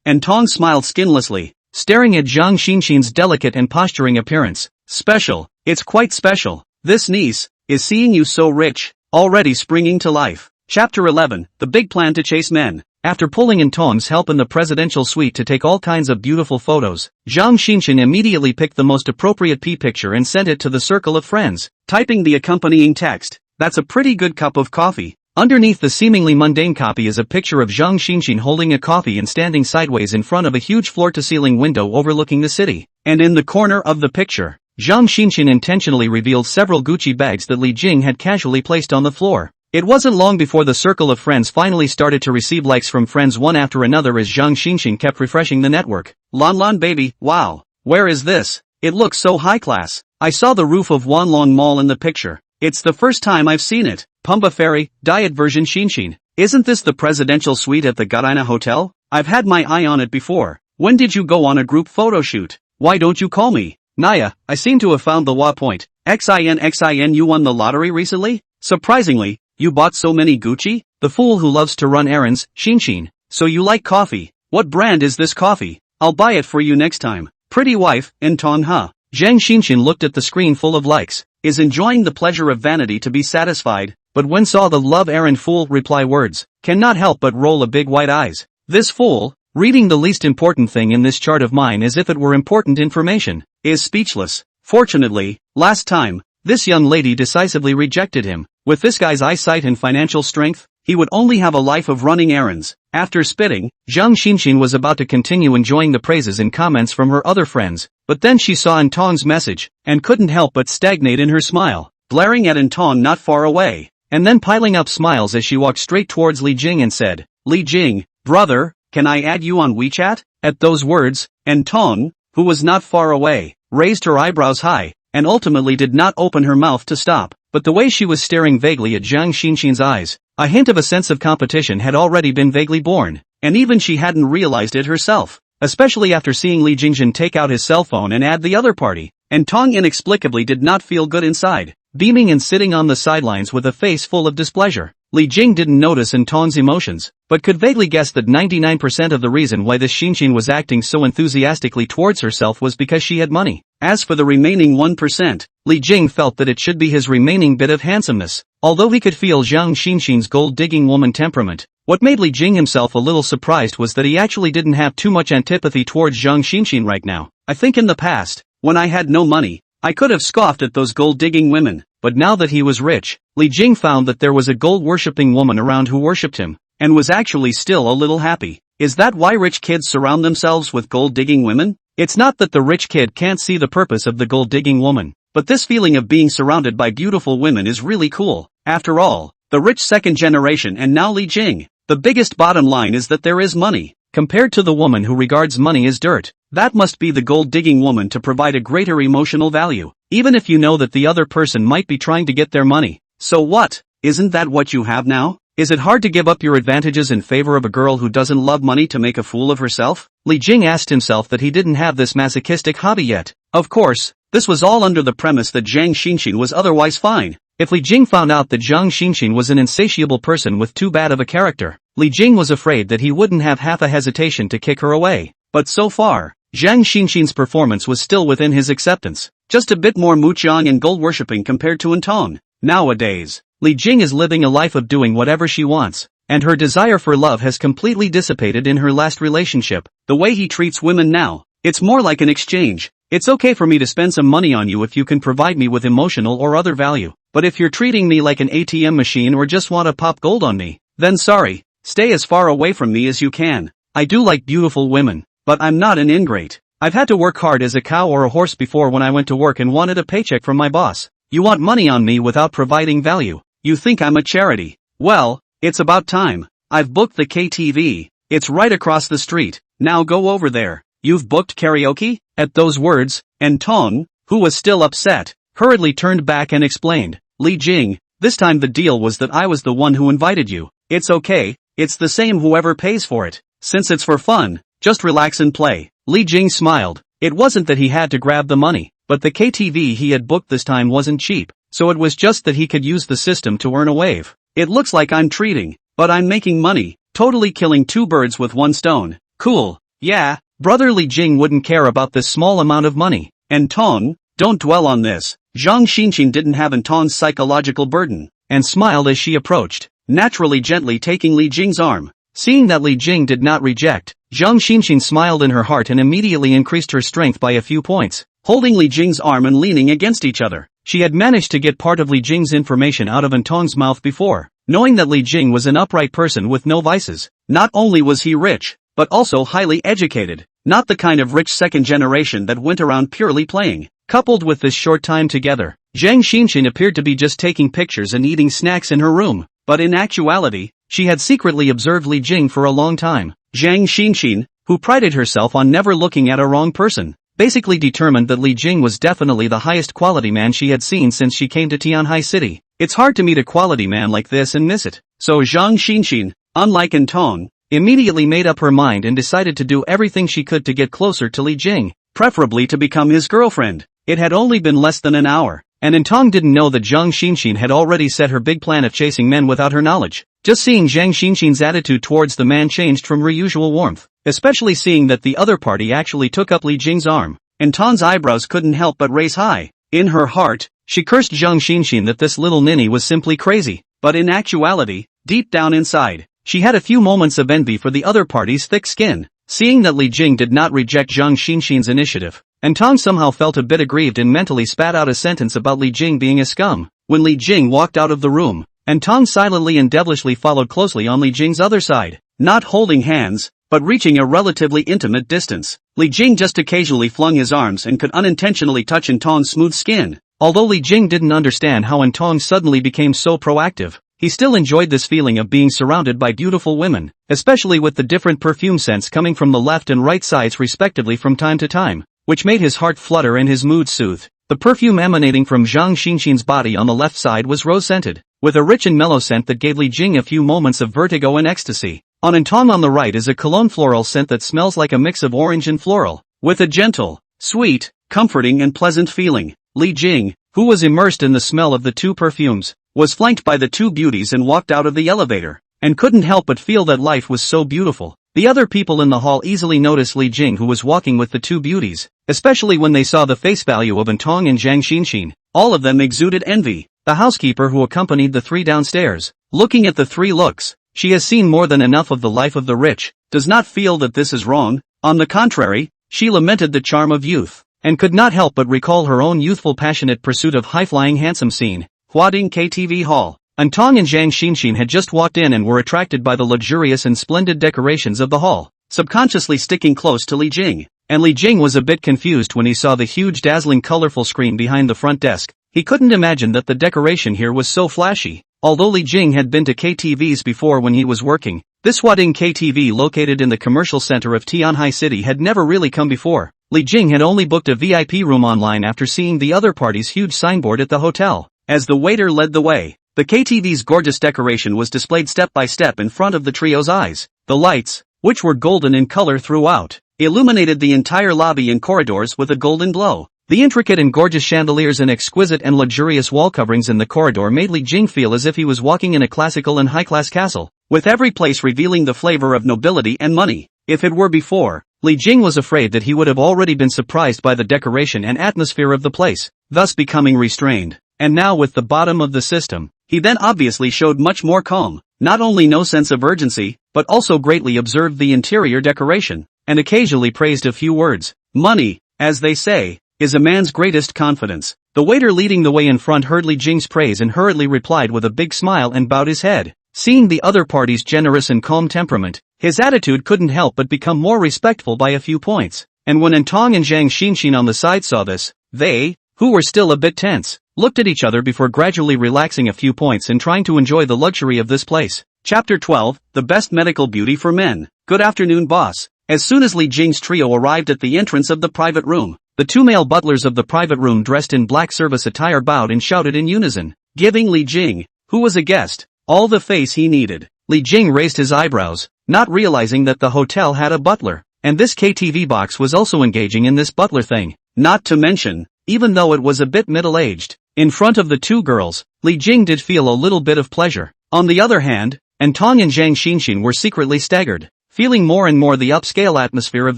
Antong smiled skinlessly, staring at Zhang Xinxin's delicate and posturing appearance. Special, it's quite special. This niece is seeing you so rich, already springing to life. Chapter 11, The Big Plan to Chase Men. After pulling Antong's help in the presidential suite to take all kinds of beautiful photos, Zhang Xinxin immediately picked the most appropriate picture and sent it to the circle of friends, typing the accompanying text. That's a pretty good cup of coffee. Underneath the seemingly mundane copy is a picture of Zhang Xinxin holding a coffee and standing sideways in front of a huge floor-to-ceiling window overlooking the city. And in the corner of the picture, Zhang Xinxin intentionally revealed several Gucci bags that Li Jing had casually placed on the floor. It wasn't long before the circle of friends finally started to receive likes from friends one after another as Zhang Xinxin kept refreshing the network. Lan baby, wow, where is this? It looks so high class. I saw the roof of Wanlong Mall in the picture. It's the first time I've seen it. Pumba Ferry, diet version Xinxin. Isn't this the presidential suite at the Garaina Hotel? I've had my eye on it before. When did you go on a group photo shoot? Why don't you call me? Naya, I seem to have found the point. Xin, you won the lottery recently? Surprisingly, you bought so many Gucci? The fool who loves to run errands, Xinxin. So you like coffee. What brand is this coffee? I'll buy it for you next time. Pretty wife, Antong huh? Zhang Xinxin looked at the screen full of likes, is enjoying the pleasure of vanity to be satisfied, but when saw the love errand fool reply words, cannot help but roll a big white eyes. This fool, reading the least important thing in this chart of mine as if it were important information, is speechless. Fortunately, last time, this young lady decisively rejected him. With this guy's eyesight and financial strength, he would only have a life of running errands. After spitting, Zhang Xinxin was about to continue enjoying the praises and comments from her other friends, but then she saw Antong's message, and couldn't help but stagnate in her smile, glaring at Antong not far away, and then piling up smiles as she walked straight towards Li Jing and said, Li Jing, brother, can I add you on WeChat? At those words, Antong, who was not far away, raised her eyebrows high, and ultimately did not open her mouth to stop, but the way she was staring vaguely at Zhang Xinxin's eyes, a hint of a sense of competition had already been vaguely born, and even she hadn't realized it herself, especially after seeing Li Jingzhen take out his cell phone and add the other party, and Tong inexplicably did not feel good inside. Beaming and sitting on the sidelines with a face full of displeasure, Li Jing didn't notice Tong's emotions, but could vaguely guess that 99% of the reason why this Xinxin was acting so enthusiastically towards herself was because she had money. As for the remaining 1%, Li Jing felt that it should be his remaining bit of handsomeness. Although he could feel Zhang Xinxin's gold-digging woman temperament, what made Li Jing himself a little surprised was that he actually didn't have too much antipathy towards Zhang Xinxin right now. I think in the past, when I had no money, I could have scoffed at those gold-digging women, but now that he was rich, Li Jing found that there was a gold-worshipping woman around who worshipped him, and was actually still a little happy. Is that why rich kids surround themselves with gold-digging women? It's not that the rich kid can't see the purpose of the gold-digging woman, but this feeling of being surrounded by beautiful women is really cool. After all, the rich second generation and now Li Jing. The biggest bottom line is that there is money. Compared to the woman who regards money as dirt, that must be the gold-digging woman to provide a greater emotional value, even if you know that the other person might be trying to get their money. So what? Isn't that what you have now? Is it hard to give up your advantages in favor of a girl who doesn't love money to make a fool of herself? Li Jing asked himself that he didn't have this masochistic hobby yet. Of course, this was all under the premise that Zhang Xinxin was otherwise fine. If Li Jing found out that Zhang Xinxin was an insatiable person with too bad of a character, Li Jing was afraid that he wouldn't have half a hesitation to kick her away. But so far, Zhang Xinxin's performance was still within his acceptance. Just a bit more moochang and gold-worshipping compared to Tong. Nowadays, Li Jing is living a life of doing whatever she wants, and her desire for love has completely dissipated in her last relationship. The way he treats women now, it's more like an exchange. It's okay for me to spend some money on you if you can provide me with emotional or other value, but if you're treating me like an ATM machine or just want to pop gold on me, then sorry, stay as far away from me as you can. I do like beautiful women, but I'm not an ingrate. I've had to work hard as a cow or a horse before when I went to work and wanted a paycheck from my boss. You want money on me without providing value. You think I'm a charity. Well, it's about time. I've booked the KTV. It's right across the street. Now go over there. You've booked karaoke? At those words, Tong, who was still upset, hurriedly turned back and explained, Li Jing, this time the deal was that I was the one who invited you. It's okay, it's the same whoever pays for it. Since it's for fun, just relax and play. Li Jing smiled. It wasn't that he had to grab the money, but the KTV he had booked this time wasn't cheap, so it was just that he could use the system to earn a wave. It looks like I'm treating, but I'm making money, totally killing two birds with one stone. Cool, yeah. Brother Li Jing wouldn't care about this small amount of money. Tong, don't dwell on this. Zhang Xinxin didn't have Tong's psychological burden, and smiled as she approached, naturally gently taking Li Jing's arm. Seeing that Li Jing did not reject, Zhang Xinxin smiled in her heart and immediately increased her strength by a few points. Holding Li Jing's arm and leaning against each other, she had managed to get part of Li Jing's information out of Tong's mouth before. Knowing that Li Jing was an upright person with no vices, not only was he rich, but also highly educated. Not the kind of rich second generation that went around purely playing. Coupled with this short time together, Zhang Xinxin appeared to be just taking pictures and eating snacks in her room, but in actuality, she had secretly observed Li Jing for a long time. Zhang Xinxin, who prided herself on never looking at a wrong person, basically determined that Li Jing was definitely the highest quality man she had seen since she came to Tianhai City. It's hard to meet a quality man like this and miss it. So Zhang Xinxin, unlike Tong, immediately made up her mind and decided to do everything she could to get closer to Li Jing, preferably to become his girlfriend. It had only been less than an hour, and Tong didn't know that Zhang Xinxin had already set her big plan of chasing men without her knowledge. Just seeing Zhang Xinxin's attitude towards the man changed from her usual warmth, especially seeing that the other party actually took up Li Jing's arm, and Tong's eyebrows couldn't help but raise high. In her heart, she cursed Zhang Xinxin that this little ninny was simply crazy, but in actuality, deep down inside, she had a few moments of envy for the other party's thick skin. Seeing that Li Jing did not reject Zhang Xinxin's initiative, Tong somehow felt a bit aggrieved and mentally spat out a sentence about Li Jing being a scum. When Li Jing walked out of the room, Tong silently and devilishly followed closely on Li Jing's other side, not holding hands, but reaching a relatively intimate distance. Li Jing just occasionally flung his arms and could unintentionally touch Tong's smooth skin. Although Li Jing didn't understand how Tong suddenly became so proactive, he still enjoyed this feeling of being surrounded by beautiful women, especially with the different perfume scents coming from the left and right sides respectively from time to time, which made his heart flutter and his mood soothed. The perfume emanating from Zhang Xinxin's body on the left side was rose-scented, with a rich and mellow scent that gave Li Jing a few moments of vertigo and ecstasy. On Tong on the right is a cologne floral scent that smells like a mix of orange and floral, with a gentle, sweet, comforting and pleasant feeling. Li Jing, who was immersed in the smell of the two perfumes, was flanked by the two beauties and walked out of the elevator, and couldn't help but feel that life was so beautiful. The other people in the hall easily noticed Li Jing, who was walking with the two beauties, especially when they saw the face value of Antong and Zhang Xinxin. All of them exuded envy. The housekeeper who accompanied the three downstairs, looking at the three looks, she has seen more than enough of the life of the rich, does not feel that this is wrong. On the contrary, she lamented the charm of youth, and could not help but recall her own youthful passionate pursuit of high-flying handsome scene. Huading KTV Hall. Antong and Zhang Xinxin had just walked in and were attracted by the luxurious and splendid decorations of the hall, subconsciously sticking close to Li Jing. And Li Jing was a bit confused when he saw the huge dazzling colorful screen behind the front desk. He couldn't imagine that the decoration here was so flashy. Although Li Jing had been to KTVs before when he was working, this Huading KTV located in the commercial center of Tianhai City had never really come before. Li Jing had only booked a VIP room online after seeing the other party's huge signboard at the hotel. As the waiter led the way, the KTV's gorgeous decoration was displayed step by step in front of the trio's eyes. The lights, which were golden in color throughout, illuminated the entire lobby and corridors with a golden glow. The intricate and gorgeous chandeliers and exquisite and luxurious wall coverings in the corridor made Li Jing feel as if he was walking in a classical and high-class castle, with every place revealing the flavor of nobility and money. If it were before, Li Jing was afraid that he would have already been surprised by the decoration and atmosphere of the place, thus becoming restrained. And now with the bottom of the system, he then obviously showed much more calm, not only no sense of urgency, but also greatly observed the interior decoration, and occasionally praised a few words. Money, as they say, is a man's greatest confidence. The waiter leading the way in front heard Li Jing's praise and hurriedly replied with a big smile and bowed his head. Seeing the other party's generous and calm temperament, his attitude couldn't help but become more respectful by a few points. And when Antong and Zhang Xinxin on the side saw this, they, who were still a bit tense, looked at each other before gradually relaxing a few points and trying to enjoy the luxury of this place. Chapter 12, The Best Medical Beauty for Men. Good afternoon, boss. As soon as Li Jing's trio arrived at the entrance of the private room, the two male butlers of the private room dressed in black service attire bowed and shouted in unison, giving Li Jing, who was a guest, all the face he needed. Li Jing raised his eyebrows, not realizing that the hotel had a butler, and this KTV box was also engaging in this butler thing. Not to mention, even though it was a bit middle-aged, in front of the two girls, Li Jing did feel a little bit of pleasure. On the other hand, Antong and Zhang Xinxin were secretly staggered, feeling more and more the upscale atmosphere of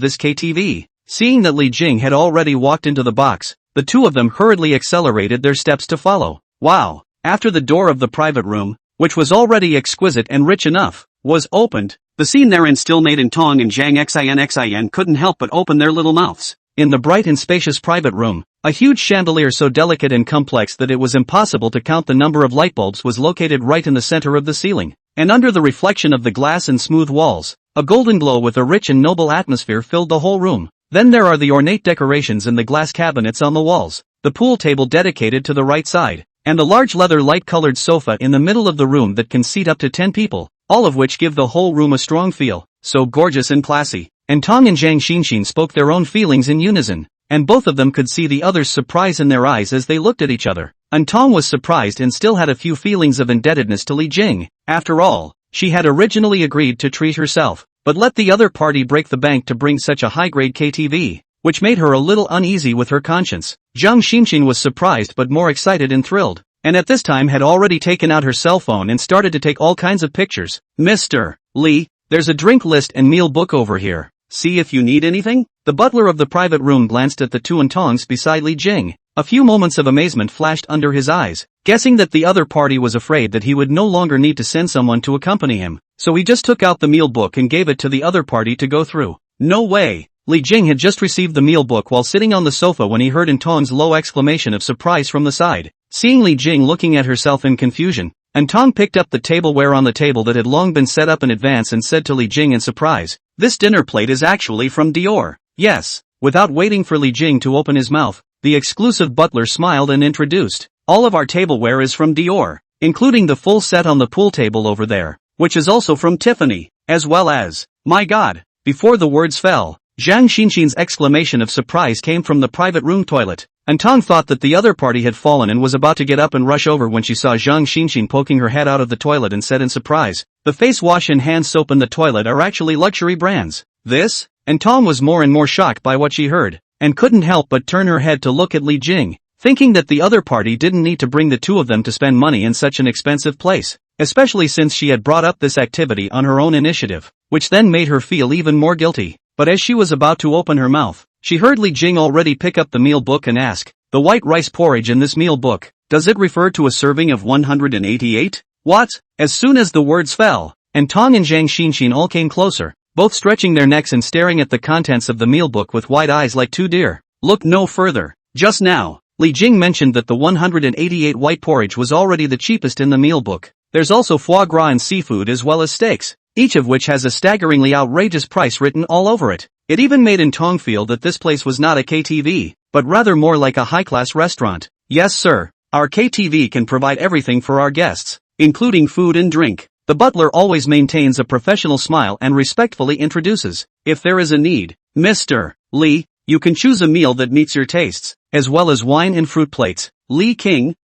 this KTV. Seeing that Li Jing had already walked into the box, the two of them hurriedly accelerated their steps to follow. Wow! After the door of the private room, which was already exquisite and rich enough, was opened, the scene therein still made Antong and Zhang Xin couldn't help but open their little mouths. In the bright and spacious private room, a huge chandelier so delicate and complex that it was impossible to count the number of light bulbs was located right in the center of the ceiling, and under the reflection of the glass and smooth walls, a golden glow with a rich and noble atmosphere filled the whole room. Then there are the ornate decorations and the glass cabinets on the walls, the pool table dedicated to the right side, and a large leather light-colored sofa in the middle of the room that can seat up to 10 people, all of which give the whole room a strong feel, so gorgeous and classy. Antong and Zhang Xinxin spoke their own feelings in unison, and both of them could see the other's surprise in their eyes as they looked at each other. Antong was surprised and still had a few feelings of indebtedness to Li Jing. After all, she had originally agreed to treat herself, but let the other party break the bank to bring such a high-grade KTV, which made her a little uneasy with her conscience. Zhang Xinxin was surprised but more excited and thrilled, and at this time had already taken out her cell phone and started to take all kinds of pictures. Mr. Li, there's a drink list and meal book over here. See if you need anything? The butler of the private room glanced at the two Antongs beside Li Jing. A few moments of amazement flashed under his eyes, guessing that the other party was afraid that he would no longer need to send someone to accompany him, so he just took out the meal book and gave it to the other party to go through. No way! Li Jing had just received the meal book while sitting on the sofa when he heard Antong's low exclamation of surprise from the side. Seeing Li Jing looking at herself in confusion, Antong picked up the tableware on the table that had long been set up in advance and said to Li Jing in surprise, "This dinner plate is actually from Dior." Yes. Without waiting for Li Jing to open his mouth, the exclusive butler smiled and introduced, "All of our tableware is from Dior, including the full set on the pool table over there, which is also from Tiffany, as well as, my God." Before the words fell, Zhang Xinxin's exclamation of surprise came from the private room toilet. Antong thought that the other party had fallen and was about to get up and rush over when she saw Zhang Xinxin poking her head out of the toilet and said in surprise, "The face wash and hand soap in the toilet are actually luxury brands." This? Antong was more and more shocked by what she heard. and couldn't help but turn her head to look at Li Jing, thinking that the other party didn't need to bring the two of them to spend money in such an expensive place, especially since she had brought up this activity on her own initiative, which then made her feel even more guilty. But as she was about to open her mouth, she heard Li Jing already pick up the meal book and ask, "The white rice porridge in this meal book, does it refer to a serving of 188? What?" As soon as the words fell, and Tong and Zhang Xinxin all came closer, both stretching their necks and staring at the contents of the meal book with wide eyes like two deer. Look no further. Just now, Li Jing mentioned that the 188 white porridge was already the cheapest in the meal book. There's also foie gras and seafood as well as steaks, each of which has a staggeringly outrageous price written all over it. It even made Tong feel that this place was not a KTV, but rather more like a high-class restaurant. "Yes sir, our KTV can provide everything for our guests, including food and drink." The butler always maintains a professional smile and respectfully introduces, "If there is a need, Mr. Li, you can choose a meal that meets your tastes, as well as wine and fruit plates." Li King,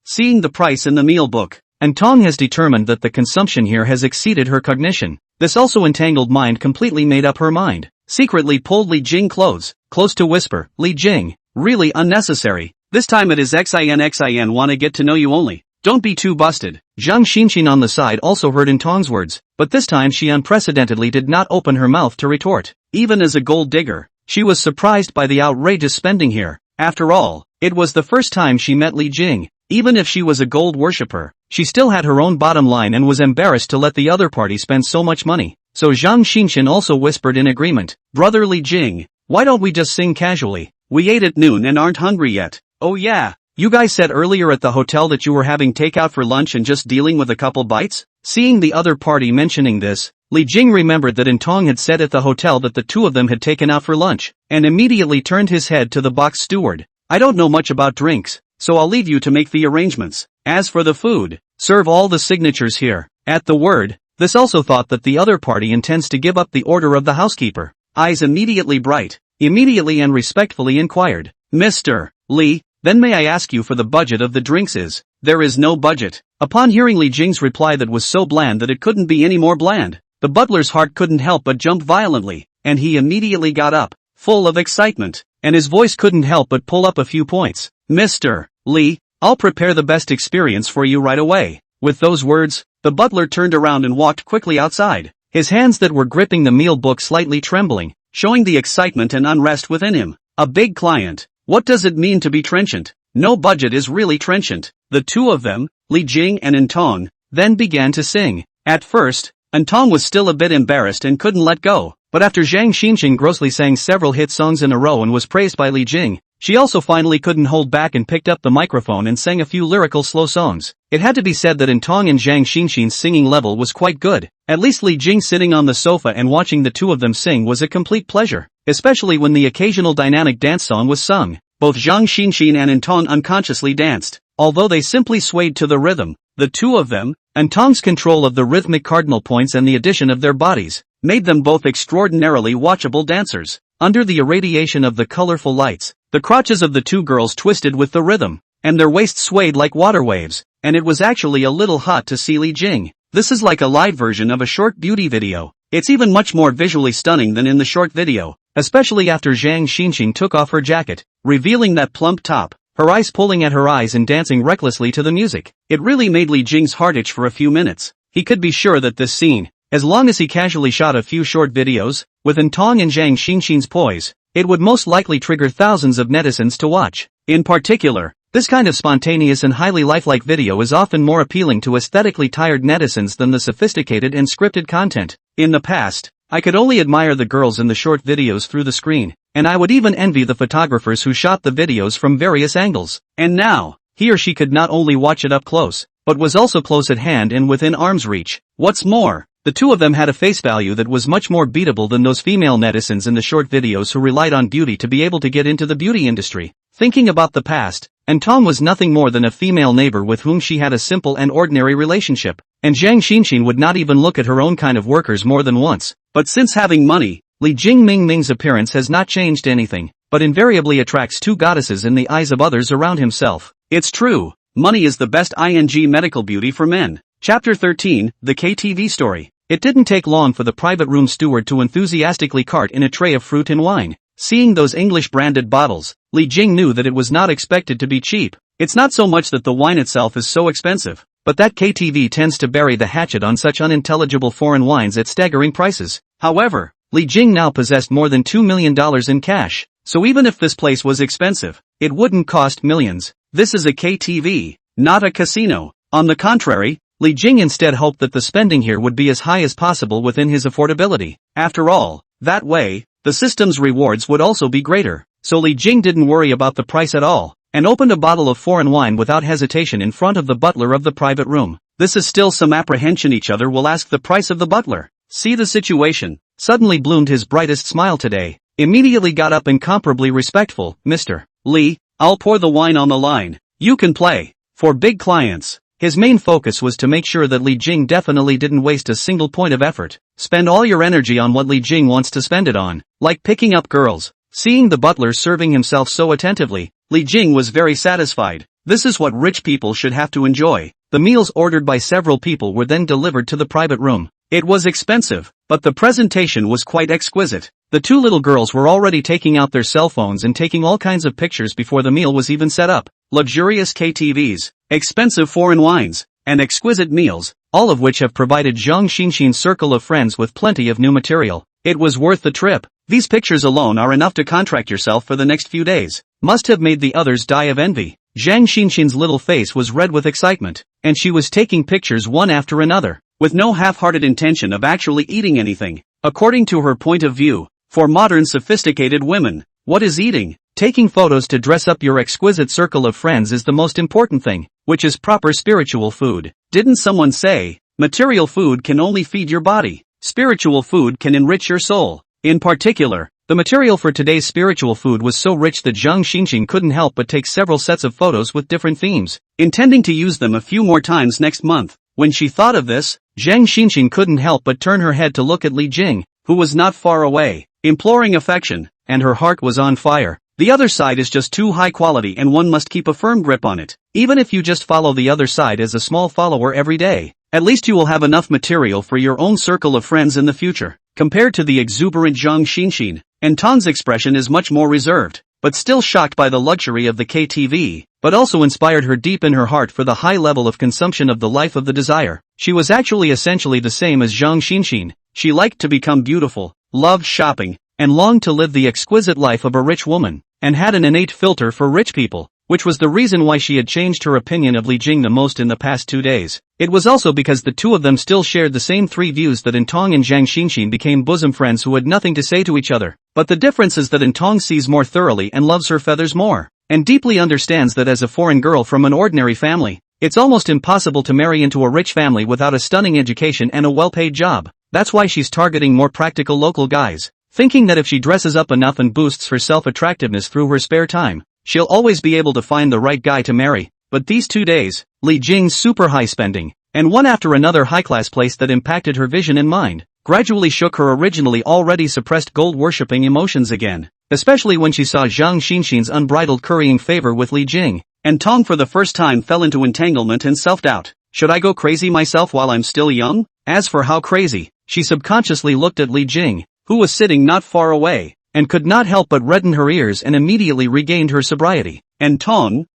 seeing the price in the meal book, Tong has determined that the consumption here has exceeded her cognition. This also entangled mind completely made up her mind, secretly pulled Li Jing close to whisper, "Li Jing, really unnecessary. This time it is XIN wanna get to know you only. Don't be too busted." Zhang Xinxin on the side also heard Tong's words, but this time she unprecedentedly did not open her mouth to retort. Even as a gold digger, she was surprised by the outrageous spending here. After all, it was the first time she met Li Jing. Even if she was a gold worshipper, she still had her own bottom line and was embarrassed to let the other party spend so much money. So Zhang Xinxin also whispered in agreement, "Brother Li Jing, why don't we just sing casually? We ate at noon and aren't hungry yet." "Oh yeah, you guys said earlier at the hotel that you were having takeout for lunch and just dealing with a couple bites?" Seeing the other party mentioning this, Li Jing remembered that Tong had said at the hotel that the two of them had taken out for lunch, and immediately turned his head to the box steward. "I don't know much about drinks, so I'll leave you to make the arrangements. As for the food, serve all the signatures here." At the word, this also thought that the other party intends to give up the order of the housekeeper. Eyes immediately bright, immediately and respectfully inquired, "Mr. Li, then may I ask you for the budget of the drinks is?" "There is no budget." Upon hearing Li Jing's reply that was so bland that it couldn't be any more bland, the butler's heart couldn't help but jump violently, and he immediately got up, full of excitement, and his voice couldn't help but pull up a few points. "Mr. Li, I'll prepare the best experience for you right away." With those words, the butler turned around and walked quickly outside, his hands that were gripping the meal book slightly trembling, showing the excitement and unrest within him. A big client. What does it mean to be trenchant? No budget is really trenchant. The two of them, Li Jing and Tong, then began to sing. At first, Tong was still a bit embarrassed and couldn't let go, but after Zhang Xinxin grossly sang several hit songs in a row and was praised by Li Jing, she also finally couldn't hold back and picked up the microphone and sang a few lyrical slow songs. It had to be said that Tong and Zhang Xinxin's singing level was quite good. At least Li Jing sitting on the sofa and watching the two of them sing was a complete pleasure, especially when the occasional dynamic dance song was sung. Both Zhang Xinxin and Tong unconsciously danced, although they simply swayed to the rhythm. The two of them, Tong's control of the rhythmic cardinal points and the addition of their bodies, made them both extraordinarily watchable dancers. Under the irradiation of the colorful lights, the crotches of the two girls twisted with the rhythm, and their waists swayed like water waves, and it was actually a little hot to see Li Jing. This is like a live version of a short beauty video. It's even much more visually stunning than in the short video, especially after Zhang Xinxin took off her jacket, revealing that plump top, her eyes pulling at her eyes and dancing recklessly to the music. It really made Li Jing's heart itch for a few minutes. He could be sure that this scene, as long as he casually shot a few short videos, with Tong and Zhang Xinxin's poise, it would most likely trigger thousands of netizens to watch. In particular, this kind of spontaneous and highly lifelike video is often more appealing to aesthetically tired netizens than the sophisticated and scripted content. In the past, I could only admire the girls in the short videos through the screen, and I would even envy the photographers who shot the videos from various angles. And now, he or she could not only watch it up close, but was also close at hand and within arm's reach. What's more, the two of them had a face value that was much more beatable than those female netizens in the short videos who relied on beauty to be able to get into the beauty industry. Thinking about the past, Tong was nothing more than a female neighbor with whom she had a simple and ordinary relationship, and Zhang Xinxin would not even look at her own kind of workers more than once. But since having money, Li Jing Ming's appearance has not changed anything, but invariably attracts two goddesses in the eyes of others around himself. It's true, money is the best medical beauty for men. Chapter 13, The KTV Story. It didn't take long for the private room steward to enthusiastically cart in a tray of fruit and wine, Seeing those English-branded bottles, Li Jing knew that it was not expected to be cheap. It's not so much that the wine itself is so expensive, but that KTV tends to bury the hatchet on such unintelligible foreign wines at staggering prices. However, Li Jing now possessed more than $2 million in cash, so even if this place was expensive, it wouldn't cost millions. This is a KTV, not a casino. On the contrary, Li Jing instead hoped that the spending here would be as high as possible within his affordability. After all, that way, the system's rewards would also be greater. So Li Jing didn't worry about the price at all, and opened a bottle of foreign wine without hesitation in front of the butler of the private room. This is still some apprehension. Each other will ask the price of the butler. See the situation. Suddenly bloomed his brightest smile today. Immediately got up incomparably respectful. Mr. Li, I'll pour the wine on the line. You can play. For big clients. His main focus was to make sure that Li Jing definitely didn't waste a single point of effort. Spend all your energy on what Li Jing wants to spend it on, like picking up girls. Seeing the butler serving himself so attentively, Li Jing was very satisfied. This is what rich people should have to enjoy. The meals ordered by several people were then delivered to the private room. It was expensive, but the presentation was quite exquisite. The two little girls were already taking out their cell phones and taking all kinds of pictures before the meal was even set up. Luxurious KTVs, expensive foreign wines, and exquisite meals, all of which have provided Zhang Xinxin's circle of friends with plenty of new material. It was worth the trip. These pictures alone are enough to contract yourself for the next few days. Must have made the others die of envy. Zhang Xinxin's little face was red with excitement, and she was taking pictures one after another, with no half-hearted intention of actually eating anything. According to her point of view, for modern sophisticated women, what is eating? Taking photos to dress up your exquisite circle of friends is the most important thing, which is proper spiritual food. Didn't someone say, material food can only feed your body, spiritual food can enrich your soul? In particular, the material for today's spiritual food was so rich that Zhang Xinxin couldn't help but take several sets of photos with different themes, intending to use them a few more times next month. When she thought of this, Zhang Xinxin couldn't help but turn her head to look at Li Jing, who was not far away, imploring affection, and her heart was on fire. The other side is just too high quality and one must keep a firm grip on it. Even if you just follow the other side as a small follower every day, at least you will have enough material for your own circle of friends in the future. Compared to the exuberant Zhang Xinxin, Tong's expression is much more reserved, but still shocked by the luxury of the KTV, but also inspired her deep in her heart for the high level of consumption of the life of the desire. She was actually essentially the same as Zhang Xinxin. She liked to become beautiful, loved shopping, and longed to live the exquisite life of a rich woman, and had an innate filter for rich people, which was the reason why she had changed her opinion of Li Jing the most in the past 2 days. It was also because the two of them still shared the same three views that Tong and Zhang Xinxin became bosom friends who had nothing to say to each other. But the difference is that Tong sees more thoroughly and loves her feathers more, and deeply understands that as a foreign girl from an ordinary family, it's almost impossible to marry into a rich family without a stunning education and a well-paid job. That's why she's targeting more practical local guys, thinking that if she dresses up enough and boosts her self-attractiveness through her spare time, she'll always be able to find the right guy to marry. But these 2 days, Li Jing's super high spending, and one after another high-class place that impacted her vision and mind, gradually shook her originally already suppressed gold-worshipping emotions again, especially when she saw Zhang Xinxin's unbridled currying favor with Li Jing, and Tong for the first time fell into entanglement and self-doubt. Should I go crazy myself while I'm still young? As for how crazy, she subconsciously looked at Li Jing, who was sitting not far away, and could not help but redden her ears and immediately regained her sobriety. Tong,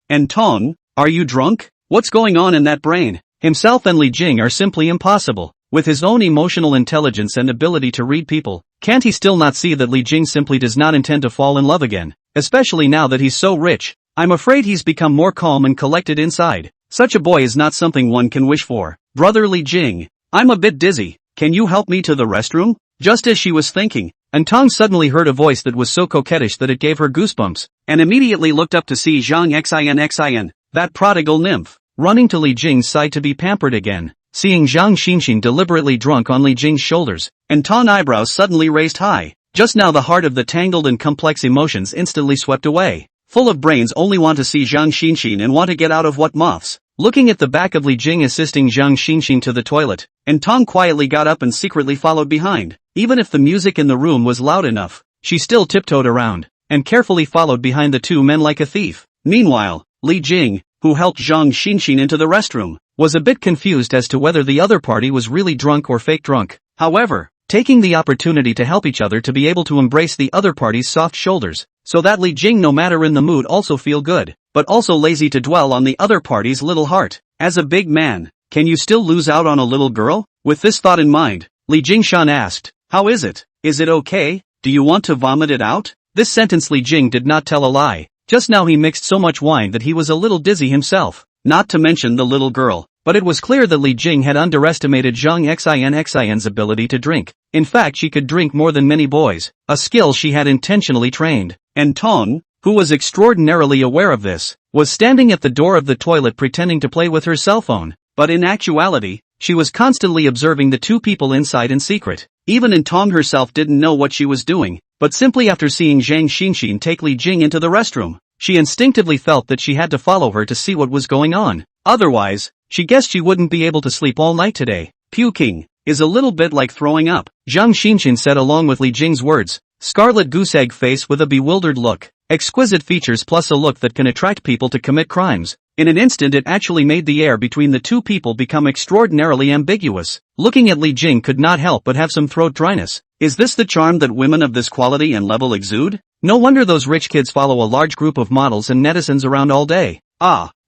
are you drunk? What's going on in that brain? Himself and Li Jing are simply impossible. With his own emotional intelligence and ability to read people, can't he still not see that Li Jing simply does not intend to fall in love again? Especially now that he's so rich. I'm afraid he's become more calm and collected inside. Such a boy is not something one can wish for. Brother Li Jing, I'm a bit dizzy. Can you help me to the restroom? Just as she was thinking, Tong suddenly heard a voice that was so coquettish that it gave her goosebumps, and immediately looked up to see Zhang Xin, that prodigal nymph, running to Li Jing's side to be pampered again. Seeing Zhang Xinxin deliberately drunk on Li Jing's shoulders, Tong's eyebrows suddenly raised high. Just now the heart of the tangled and complex emotions instantly swept away. Full of brains only want to see Zhang Xinxin and want to get out of what muffs. Looking at the back of Li Jing assisting Zhang Xinxin to the toilet, Tong quietly got up and secretly followed behind. Even if the music in the room was loud enough, she still tiptoed around, and carefully followed behind the two men like a thief. Meanwhile, Li Jing, who helped Zhang Xinxin into the restroom, was a bit confused as to whether the other party was really drunk or fake drunk. However, taking the opportunity to help each other to be able to embrace the other party's soft shoulders, so that Li Jing no matter in the mood also feel good, but also lazy to dwell on the other party's little heart. As a big man, can you still lose out on a little girl? With this thought in mind, Li Jingshan asked, how is it? Is it okay? Do you want to vomit it out? This sentence Li Jing did not tell a lie. Just now he mixed so much wine that he was a little dizzy himself, not to mention the little girl. But it was clear that Li Jing had underestimated Zhang Xin's ability to drink. In fact, she could drink more than many boys, a skill she had intentionally trained. And Tong, who was extraordinarily aware of this, was standing at the door of the toilet pretending to play with her cell phone. But in actuality, she was constantly observing the two people inside in secret. Even Tong herself didn't know what she was doing, but simply after seeing Zhang Xinxin take Li Jing into the restroom, she instinctively felt that she had to follow her to see what was going on. Otherwise, she guessed she wouldn't be able to sleep all night today. Puking is a little bit like throwing up, Zhang Xinxin said along with Li Jing's words. Scarlet goose egg face with a bewildered look. Exquisite features plus a look that can attract people to commit crimes. In an instant it actually made the air between the two people become extraordinarily ambiguous. Looking at Li Jing could not help but have some throat dryness. Is this the charm that women of this quality and level exude? No wonder those rich kids follow a large group of models and netizens around all day.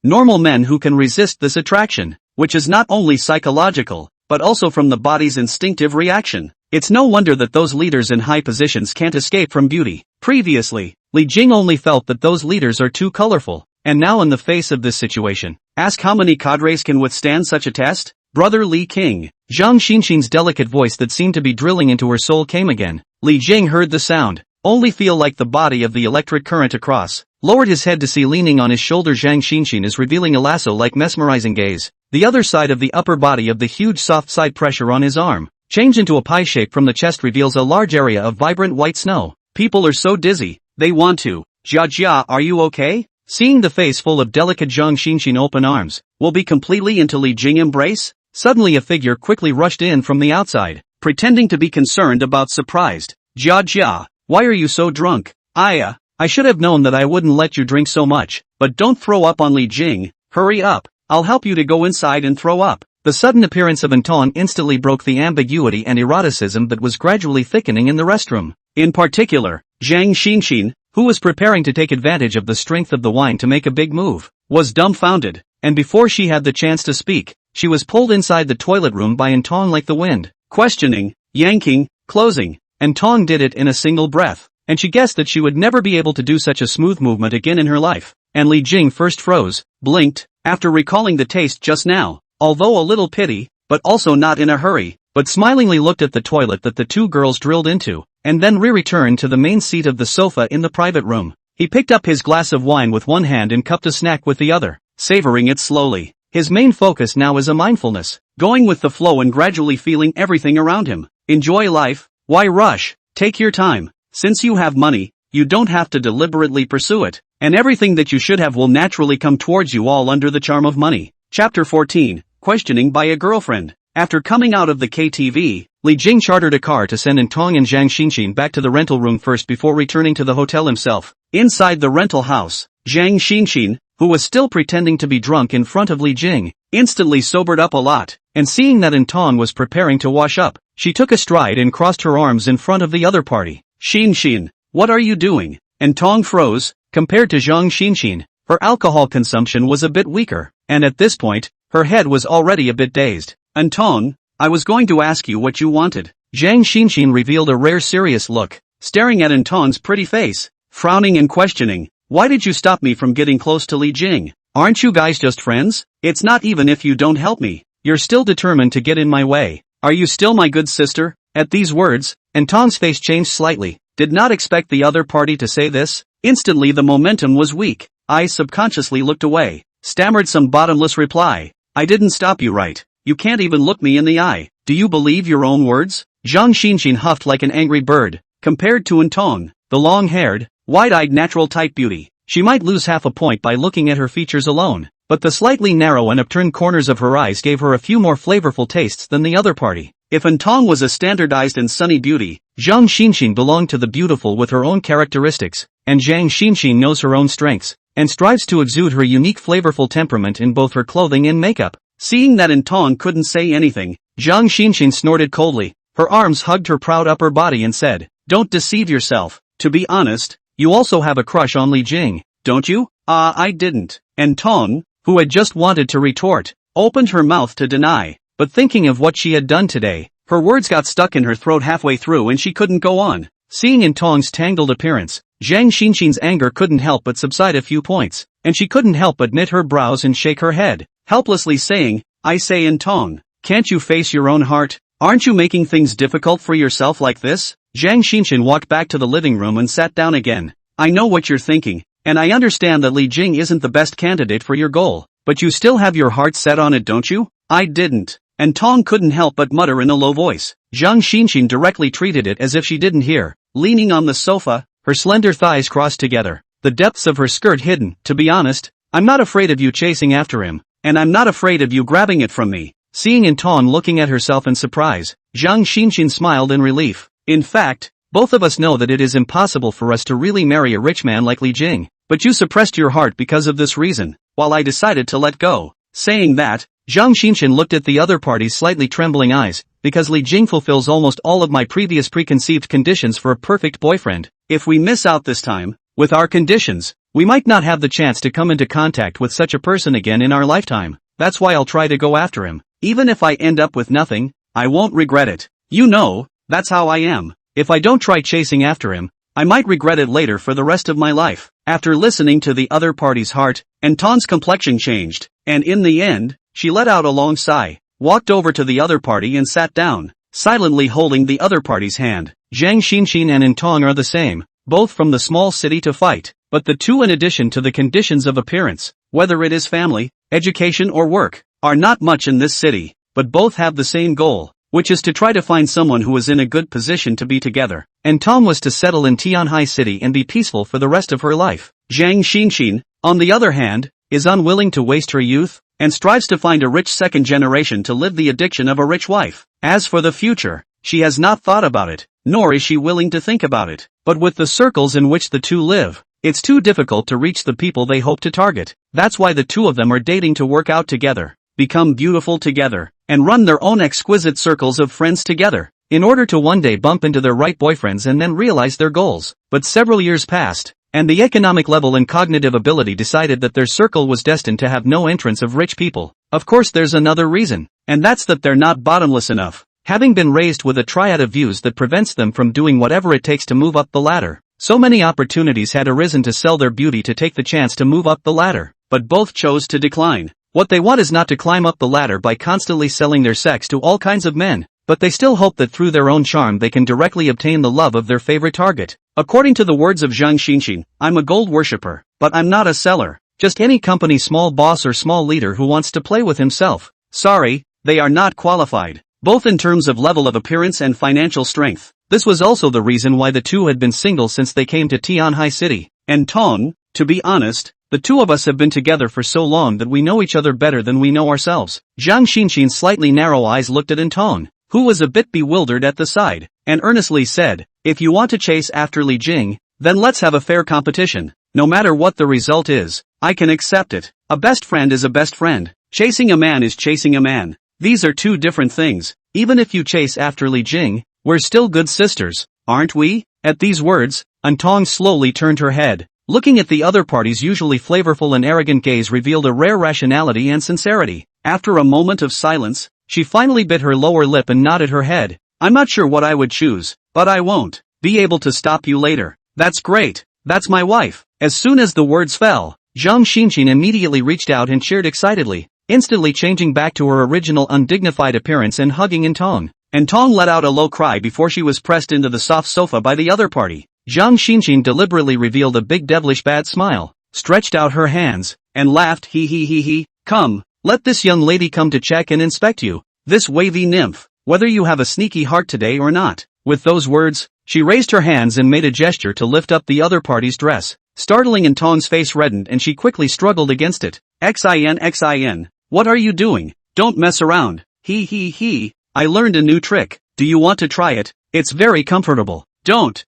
Normal men who can resist this attraction, which is not only psychological, but also from the body's instinctive reaction. It's no wonder that those leaders in high positions can't escape from beauty. Previously, Li Jing only felt that those leaders are too colorful, and now in the face of this situation, ask how many cadres can withstand such a test? Brother Li King. Zhang Xinxin's delicate voice that seemed to be drilling into her soul came again. Li Jing heard the sound, only feel like the body of the electric current across, lowered his head to see leaning on his shoulder Zhang Xinxin is revealing a lasso-like mesmerizing gaze. The other side of the upper body of the huge soft side pressure on his arm, changed into a pie shape from the chest reveals a large area of vibrant white snow. People are so dizzy, they want to. Jia, are you okay? Seeing the face full of delicate Zhang Xinxin open arms, will be completely into Li Jing embrace? Suddenly a figure quickly rushed in from the outside, pretending to be concerned about surprised. Jia, why are you so drunk? I should have known that I wouldn't let you drink so much, but don't throw up on Li Jing, hurry up, I'll help you to go inside and throw up. The sudden appearance of Anton instantly broke the ambiguity and eroticism that was gradually thickening in the restroom. In particular, Zhang Xinxin, who was preparing to take advantage of the strength of the wine to make a big move, was dumbfounded, and before she had the chance to speak, she was pulled inside the toilet room by Anton like the wind. Questioning, yanking, closing, Anton did it in a single breath, and she guessed that she would never be able to do such a smooth movement again in her life. And Li Jing first froze, blinked, after recalling the taste just now, although a little pity, but also not in a hurry, but smilingly looked at the toilet that the two girls drilled into, and then returned to the main seat of the sofa in the private room. He picked up his glass of wine with one hand and cupped a snack with the other, savoring it slowly. His main focus now is a mindfulness, going with the flow and gradually feeling everything around him. Enjoy life, why rush? Take your time. Since you have money, you don't have to deliberately pursue it, and everything that you should have will naturally come towards you all under the charm of money. Chapter 14, Questioning by a Girlfriend. After coming out of the KTV, Li Jing chartered a car to send Antong and Zhang Xinxin back to the rental room first before returning to the hotel himself. Inside the rental house, Zhang Xinxin, who was still pretending to be drunk in front of Li Jing, instantly sobered up a lot, and seeing that Antong was preparing to wash up, she took a stride and crossed her arms in front of the other party. Xinxin, what are you doing? Antong froze. Compared to Zhang Xinxin, her alcohol consumption was a bit weaker, and at this point, her head was already a bit dazed. Antong, I was going to ask you what you wanted. Zhang Xinxin revealed a rare serious look, staring at Antong's pretty face, frowning and questioning. Why did you stop me from getting close to Li Jing? Aren't you guys just friends? It's not even if you don't help me. You're still determined to get in my way. Are you still my good sister? At these words, Antong's face changed slightly. Did not expect the other party to say this. Instantly the momentum was weak. I subconsciously looked away, stammered some bottomless reply. I didn't stop you, right? You can't even look me in the eye. Do you believe your own words? Zhang Xinxin huffed like an angry bird. Compared to Antong, the long-haired, wide-eyed natural type beauty, she might lose half a point by looking at her features alone, but the slightly narrow and upturned corners of her eyes gave her a few more flavorful tastes than the other party. If Antong was a standardized and sunny beauty, Zhang Xinxin belonged to the beautiful with her own characteristics, and Zhang Xinxin knows her own strengths, and strives to exude her unique flavorful temperament in both her clothing and makeup. Seeing that Antong couldn't say anything, Zhang Xinxin snorted coldly. Her arms hugged her proud upper body and said, "Don't deceive yourself. To be honest, you also have a crush on Li Jing, don't you?" I didn't. And Tong, who had just wanted to retort, opened her mouth to deny, but thinking of what she had done today, her words got stuck in her throat halfway through and she couldn't go on. Seeing in Tong's tangled appearance, Zhang Xinxin's anger couldn't help but subside a few points, and she couldn't help but knit her brows and shake her head, helplessly saying, "I say in Tong, can't you face your own heart? Aren't you making things difficult for yourself like this?" Zhang Xinxin walked back to the living room and sat down again. "I know what you're thinking, and I understand that Li Jing isn't the best candidate for your goal, but you still have your heart set on it, don't you?" "I didn't." And Tong couldn't help but mutter in a low voice. Zhang Xinxin directly treated it as if she didn't hear, leaning on the sofa, her slender thighs crossed together, the depths of her skirt hidden. "To be honest, I'm not afraid of you chasing after him, and I'm not afraid of you grabbing it from me." Seeing in Tong looking at herself in surprise, Zhang Xinxin smiled in relief. "In fact, both of us know that it is impossible for us to really marry a rich man like Li Jing, but you suppressed your heart because of this reason, while I decided to let go." Saying that, Zhang Xinxin looked at the other party's slightly trembling eyes, "Because Li Jing fulfills almost all of my previous preconceived conditions for a perfect boyfriend. If we miss out this time, with our conditions, we might not have the chance to come into contact with such a person again in our lifetime. That's why I'll try to go after him. Even if I end up with nothing, I won't regret it. You know, that's how I am. If I don't try chasing after him, I might regret it later for the rest of my life." After listening to the other party's heart, and Tong's complexion changed, and in the end, she let out a long sigh, walked over to the other party and sat down, silently holding the other party's hand. Zhang Xinxin and In Tong are the same, both from the small city to fight, but the two, in addition to the conditions of appearance, whether it is family, education or work, are not much in this city, but both have the same goal, which is to try to find someone who is in a good position to be together. And Tong was to settle in Tianhai City and be peaceful for the rest of her life. Zhang Xinxin, on the other hand, is unwilling to waste her youth, and strives to find a rich second generation to live the addiction of a rich wife. As for the future, she has not thought about it, nor is she willing to think about it. But with the circles in which the two live, it's too difficult to reach the people they hope to target. That's why the two of them are dating to work out together, become beautiful together, and run their own exquisite circles of friends together, in order to one day bump into their right boyfriends and then realize their goals. But several years passed, and the economic level and cognitive ability decided that their circle was destined to have no entrance of rich people. Of course there's another reason, and that's that they're not bottomless enough, having been raised with a triad of views that prevents them from doing whatever it takes to move up the ladder. So many opportunities had arisen to sell their beauty to take the chance to move up the ladder, but both chose to decline. What they want is not to climb up the ladder by constantly selling their sex to all kinds of men, but they still hope that through their own charm they can directly obtain the love of their favorite target. According to the words of Zhang Xinxin, "I'm a gold worshipper, but I'm not a seller. Just any company small boss or small leader who wants to play with himself. Sorry, they are not qualified, both in terms of level of appearance and financial strength." This was also the reason why the two had been single since they came to Tianhai City. And Tong, to be honest, the two of us have been together for so long that we know each other better than we know ourselves. Zhang Xinxin's slightly narrow eyes looked at In Tong, who was a bit bewildered at the side, and earnestly said, "If you want to chase after Li Jing, then let's have a fair competition. No matter what the result is, I can accept it. A best friend is a best friend. Chasing a man is chasing a man. These are two different things. Even if you chase after Li Jing, we're still good sisters, aren't we?" At these words, In Tong slowly turned her head. Looking at the other party's usually flavorful and arrogant gaze revealed a rare rationality and sincerity. After a moment of silence, she finally bit her lower lip and nodded her head. "I'm not sure what I would choose, but I won't be able to stop you later." "That's great. That's my wife." As soon as the words fell, Zhang Xinxin immediately reached out and cheered excitedly, instantly changing back to her original undignified appearance and hugging In Tong. And Tong let out a low cry before she was pressed into the soft sofa by the other party. Zhang Xinxin deliberately revealed a big devilish bad smile, stretched out her hands, and laughed. He. "Come, let this young lady come to check and inspect you, this wavy nymph, whether you have a sneaky heart today or not." With those words, she raised her hands and made a gesture to lift up the other party's dress. Startling, In Tong's face reddened and she quickly struggled against it. Xin, what are you doing? Don't mess around. He. I learned a new trick. Do you want to try it? It's very comfortable. Don't.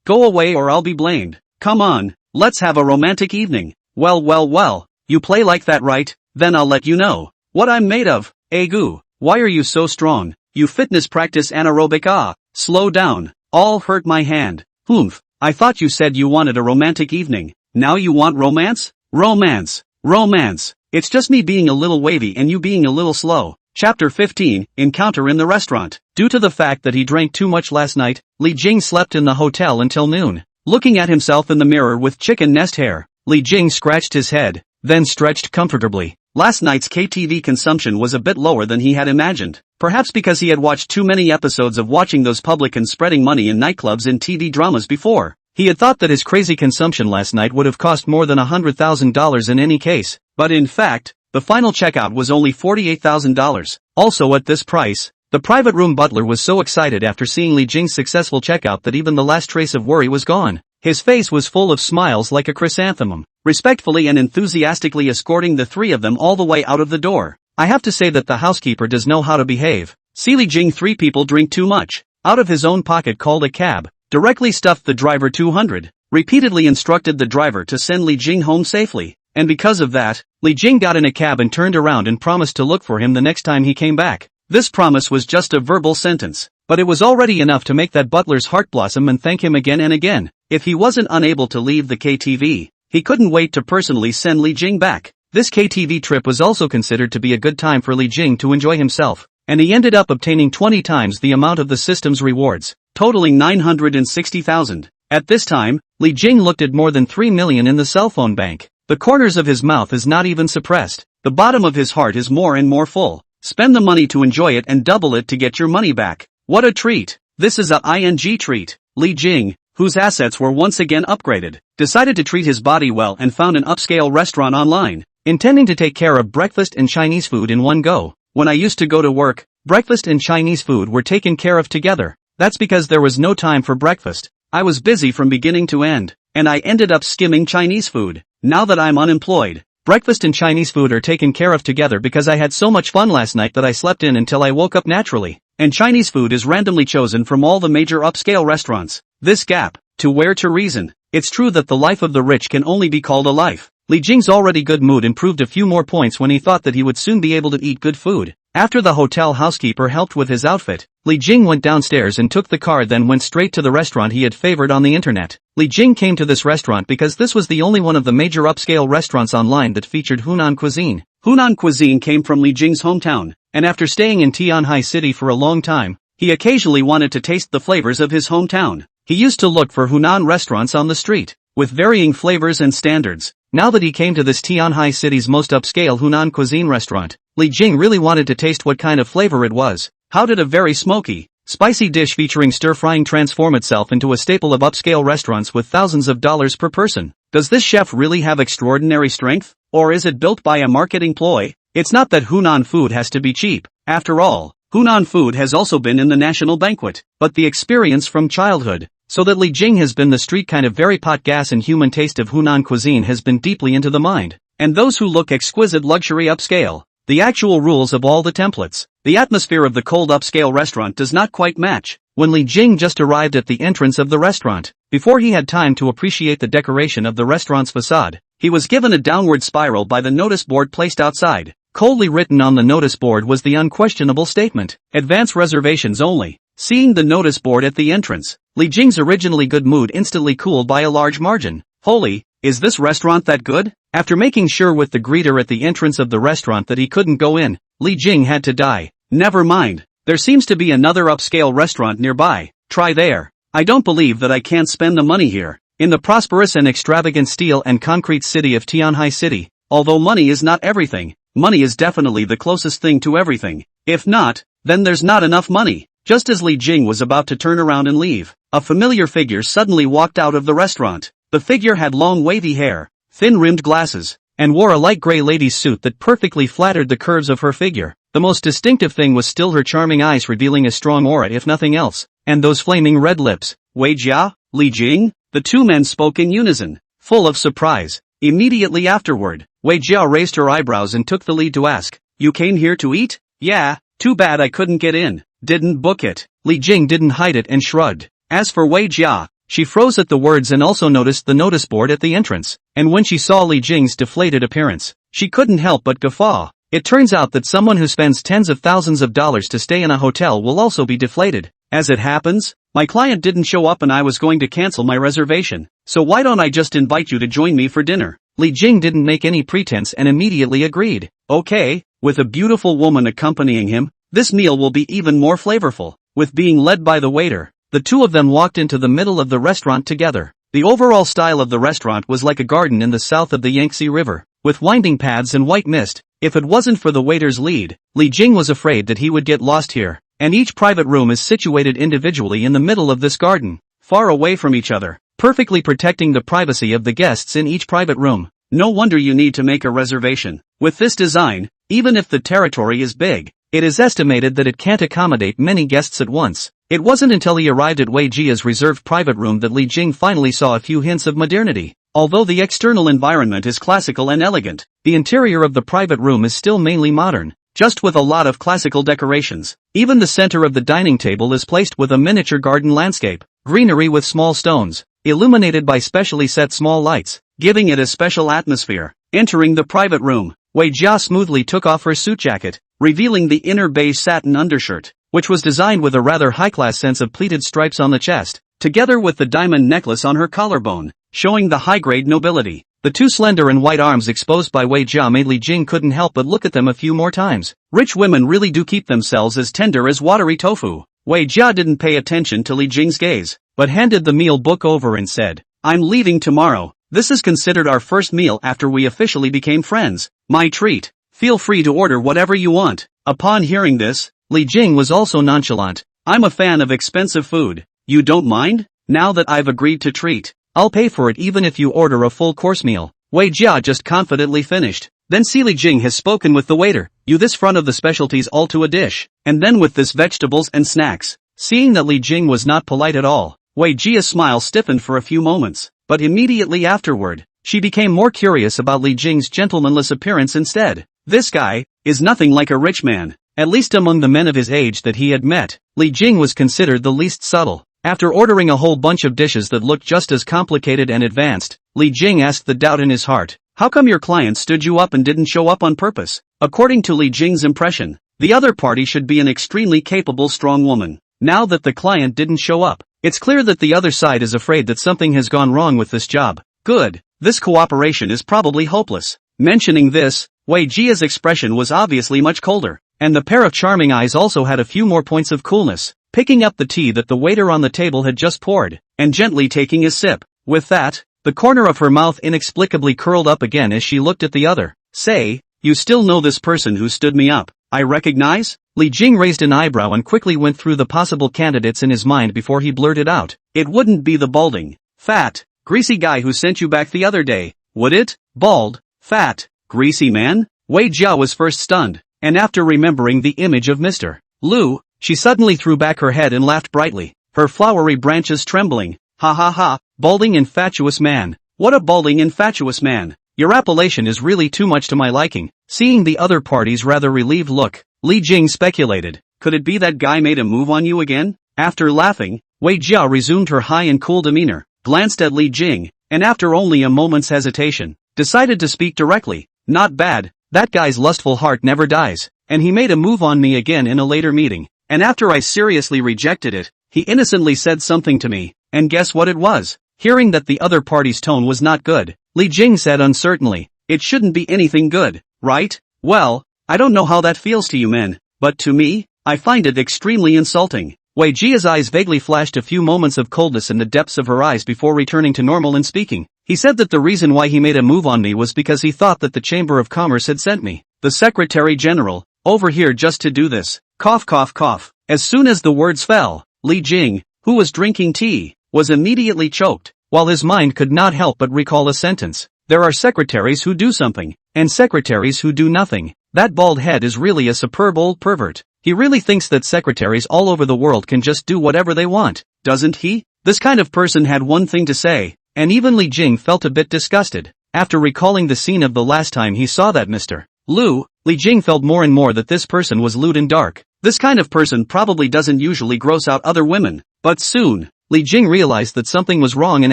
Go away or I'll be blamed. Come on, let's have a romantic evening. Well, you play like that, right? Then I'll let you know what I'm made of. Egu, why are you so strong? you fitness practice anaerobic slow down, all hurt my hand, oomph, I thought you said you wanted a romantic evening, now you want romance? Romance, it's just me being a little wavy and you being a little slow. Chapter 15, Encounter in the Restaurant. Due to the fact that he drank too much last night, Li Jing slept in the hotel until noon. Looking at himself in the mirror with chicken nest hair, Li Jing scratched his head, then stretched comfortably. Last night's KTV consumption was a bit lower than he had imagined, perhaps because he had watched too many episodes of watching those publicans spreading money in nightclubs and TV dramas before. He had thought that his crazy consumption last night would have cost more than $100,000 in any case, but in fact, the final checkout was only $48,000. Also at this price, the private room butler was so excited after seeing Li Jing's successful checkout that even the last trace of worry was gone. His face was full of smiles like a chrysanthemum, respectfully and enthusiastically escorting the three of them all the way out of the door. I have to say that the housekeeper does know how to behave. See Li Jing, 3 people drink too much. Out of his own pocket called a cab, directly stuffed the driver 200, repeatedly instructed the driver to send Li Jing home safely. And because of that, Li Jing got in a cab and turned around and promised to look for him the next time he came back. This promise was just a verbal sentence, but it was already enough to make that butler's heart blossom and thank him again and again. If he wasn't unable to leave the KTV, he couldn't wait to personally send Li Jing back. This KTV trip was also considered to be a good time for Li Jing to enjoy himself, and he ended up obtaining 20 times the amount of the system's rewards, totaling 960,000. At this time, Li Jing looked at more than 3 million in the cell phone bank. The corners of his mouth is not even suppressed. The bottom of his heart is more and more full. Spend the money to enjoy it and double it to get your money back. What a treat. This is a ing treat. Li Jing, whose assets were once again upgraded, decided to treat his body well and found an upscale restaurant online, intending to take care of breakfast and Chinese food in one go. When I used to go to work, breakfast and Chinese food were taken care of together. That's because there was no time for breakfast. I was busy from beginning to end, and I ended up skimming Chinese food. Now that I'm unemployed, breakfast and Chinese food are taken care of together because I had so much fun last night that I slept in until I woke up naturally. And Chinese food is randomly chosen from all the major upscale restaurants. This gap, to where to reason. It's true that the life of the rich can only be called a life. Li Jing's already good mood improved a few more points when he thought that he would soon be able to eat good food. After the hotel housekeeper helped with his outfit, Li Jing went downstairs and took the car, then went straight to the restaurant he had favored on the internet. Li Jing came to this restaurant because this was the only one of the major upscale restaurants online that featured Hunan cuisine. Hunan cuisine came from Li Jing's hometown, and after staying in Tianhai City for a long time, he occasionally wanted to taste the flavors of his hometown. He used to look for Hunan restaurants on the street, with varying flavors and standards. Now that he came to this Tianhai City's most upscale Hunan cuisine restaurant, Li Jing really wanted to taste what kind of flavor it was. How did a very smoky, spicy dish featuring stir-frying transform itself into a staple of upscale restaurants with thousands of dollars per person? Does this chef really have extraordinary strength? Or is it built by a marketing ploy? It's not that Hunan food has to be cheap. After all, Hunan food has also been in the national banquet, but the experience from childhood. So that Li Jing has been the street kind of very pot gas and human taste of Hunan cuisine has been deeply into the mind. And those who look exquisite luxury upscale. The actual rules of all the templates. The atmosphere of the cold upscale restaurant does not quite match. When Li Jing just arrived at the entrance of the restaurant, before he had time to appreciate the decoration of the restaurant's facade, he was given a downward spiral by the notice board placed outside. Coldly written on the notice board was the unquestionable statement, "Advance reservations only." Seeing the notice board at the entrance, Li Jing's originally good mood instantly cooled by a large margin. Holy, is this restaurant that good? After making sure with the greeter at the entrance of the restaurant that he couldn't go in, Li Jing had to die. Never mind, there seems to be another upscale restaurant nearby. Try there. I don't believe that I can't spend the money here. In the prosperous and extravagant steel and concrete city of Tianhai City, although money is not everything, money is definitely the closest thing to everything. If not, then there's not enough money. Just as Li Jing was about to turn around and leave, a familiar figure suddenly walked out of the restaurant. The figure had long wavy hair, thin-rimmed glasses, and wore a light gray lady's suit that perfectly flattered the curves of her figure. The most distinctive thing was still her charming eyes revealing a strong aura if nothing else, and those flaming red lips. Wei Jia, Li Jing? The two men spoke in unison, full of surprise. Immediately afterward, Wei Jia raised her eyebrows and took the lead to ask, "You came here to eat?" "Yeah, too bad I couldn't get in. Didn't book it." Li Jing didn't hide it and shrugged. As for Wei Jia, she froze at the words and also noticed the notice board at the entrance, and when she saw Li Jing's deflated appearance, she couldn't help but guffaw. It turns out that someone who spends tens of thousands of dollars to stay in a hotel will also be deflated. As it happens, my client didn't show up and I was going to cancel my reservation, so why don't I just invite you to join me for dinner? Li Jing didn't make any pretense and immediately agreed. Okay, with a beautiful woman accompanying him, this meal will be even more flavorful. With being led by the waiter, the two of them walked into the middle of the restaurant together. The overall style of the restaurant was like a garden in the south of the Yangtze River, with winding paths and white mist. If it wasn't for the waiter's lead, Li Jing was afraid that he would get lost here. And each private room is situated individually in the middle of this garden, far away from each other, perfectly protecting the privacy of the guests in each private room. No wonder you need to make a reservation. With this design, even if the territory is big, it is estimated that it can't accommodate many guests at once. It wasn't until he arrived at Wei Jia's reserved private room that Li Jing finally saw a few hints of modernity. Although the external environment is classical and elegant, the interior of the private room is still mainly modern, just with a lot of classical decorations. Even the center of the dining table is placed with a miniature garden landscape, greenery with small stones, illuminated by specially set small lights, giving it a special atmosphere. Entering the private room, Wei Jia smoothly took off her suit jacket, revealing the inner beige satin undershirt, which was designed with a rather high-class sense of pleated stripes on the chest, together with the diamond necklace on her collarbone, showing the high-grade nobility. The two slender and white arms exposed by Wei Jia made Li Jing couldn't help but look at them a few more times. Rich women really do keep themselves as tender as watery tofu. Wei Jia didn't pay attention to Li Jing's gaze, but handed the meal book over and said, "I'm leaving tomorrow. This is considered our first meal after we officially became friends. My treat. Feel free to order whatever you want." Upon hearing this, Li Jing was also nonchalant. "I'm a fan of expensive food. You don't mind? Now that I've agreed to treat, I'll pay for it even if you order a full course meal." Wei Jia just confidently finished. "Then see, Li Jing has spoken with the waiter. You this front of the specialties all to a dish, and then with this vegetables and snacks." Seeing that Li Jing was not polite at all, Wei Jia's smile stiffened for a few moments, but immediately afterward, she became more curious about Li Jing's gentlemanless appearance instead. This guy is nothing like a rich man. At least among the men of his age that he had met, Li Jing was considered the least subtle. After ordering a whole bunch of dishes that looked just as complicated and advanced, Li Jing asked the doubt in his heart, "How come your client stood you up and didn't show up on purpose?" According to Li Jing's impression, the other party should be an extremely capable strong woman. Now that the client didn't show up, it's clear that the other side is afraid that something has gone wrong with this job. Good, this cooperation is probably hopeless. Mentioning this, Wei Jia's expression was obviously much colder, and the pair of charming eyes also had a few more points of coolness. Picking up the tea that the waiter on the table had just poured, and gently taking a sip. With that, the corner of her mouth inexplicably curled up again as she looked at the other. "Say, you still know this person who stood me up? I recognize?" Li Jing raised an eyebrow and quickly went through the possible candidates in his mind before he blurted out, "It wouldn't be the balding, fat, greasy guy who sent you back the other day, would it?" "Bald, fat, greasy man?" Wei Jia was first stunned, and after remembering the image of Mr. Liu, she suddenly threw back her head and laughed brightly, her flowery branches trembling. "Ha ha ha, balding infatuous man. What a balding infatuous man. Your appellation is really too much to my liking." Seeing the other party's rather relieved look, Li Jing speculated, "Could it be that guy made a move on you again?" After laughing, Wei Jia resumed her high and cool demeanor, glanced at Li Jing, and after only a moment's hesitation, decided to speak directly. "Not bad, that guy's lustful heart never dies, and he made a move on me again in a later meeting. And after I seriously rejected it, he innocently said something to me, and guess what it was?" Hearing that the other party's tone was not good, Li Jing said uncertainly, "It shouldn't be anything good, right? Well, I don't know how that feels to you men, but to me, I find it extremely insulting." Wei Jia's eyes vaguely flashed a few moments of coldness in the depths of her eyes before returning to normal and speaking. "He said that the reason why he made a move on me was because he thought that the Chamber of Commerce had sent me, the Secretary General, over here just to do this." Cough cough cough. As soon as the words fell, Li Jing, who was drinking tea, was immediately choked, while his mind could not help but recall a sentence. "There are secretaries who do something, and secretaries who do nothing. That bald head is really a superb old pervert. He really thinks that secretaries all over the world can just do whatever they want, doesn't he?" This kind of person had one thing to say, and even Li Jing felt a bit disgusted. After recalling the scene of the last time he saw that Mr. Liu, Li Jing felt more and more that this person was lewd and dark. This kind of person probably doesn't usually gross out other women. But soon, Li Jing realized that something was wrong and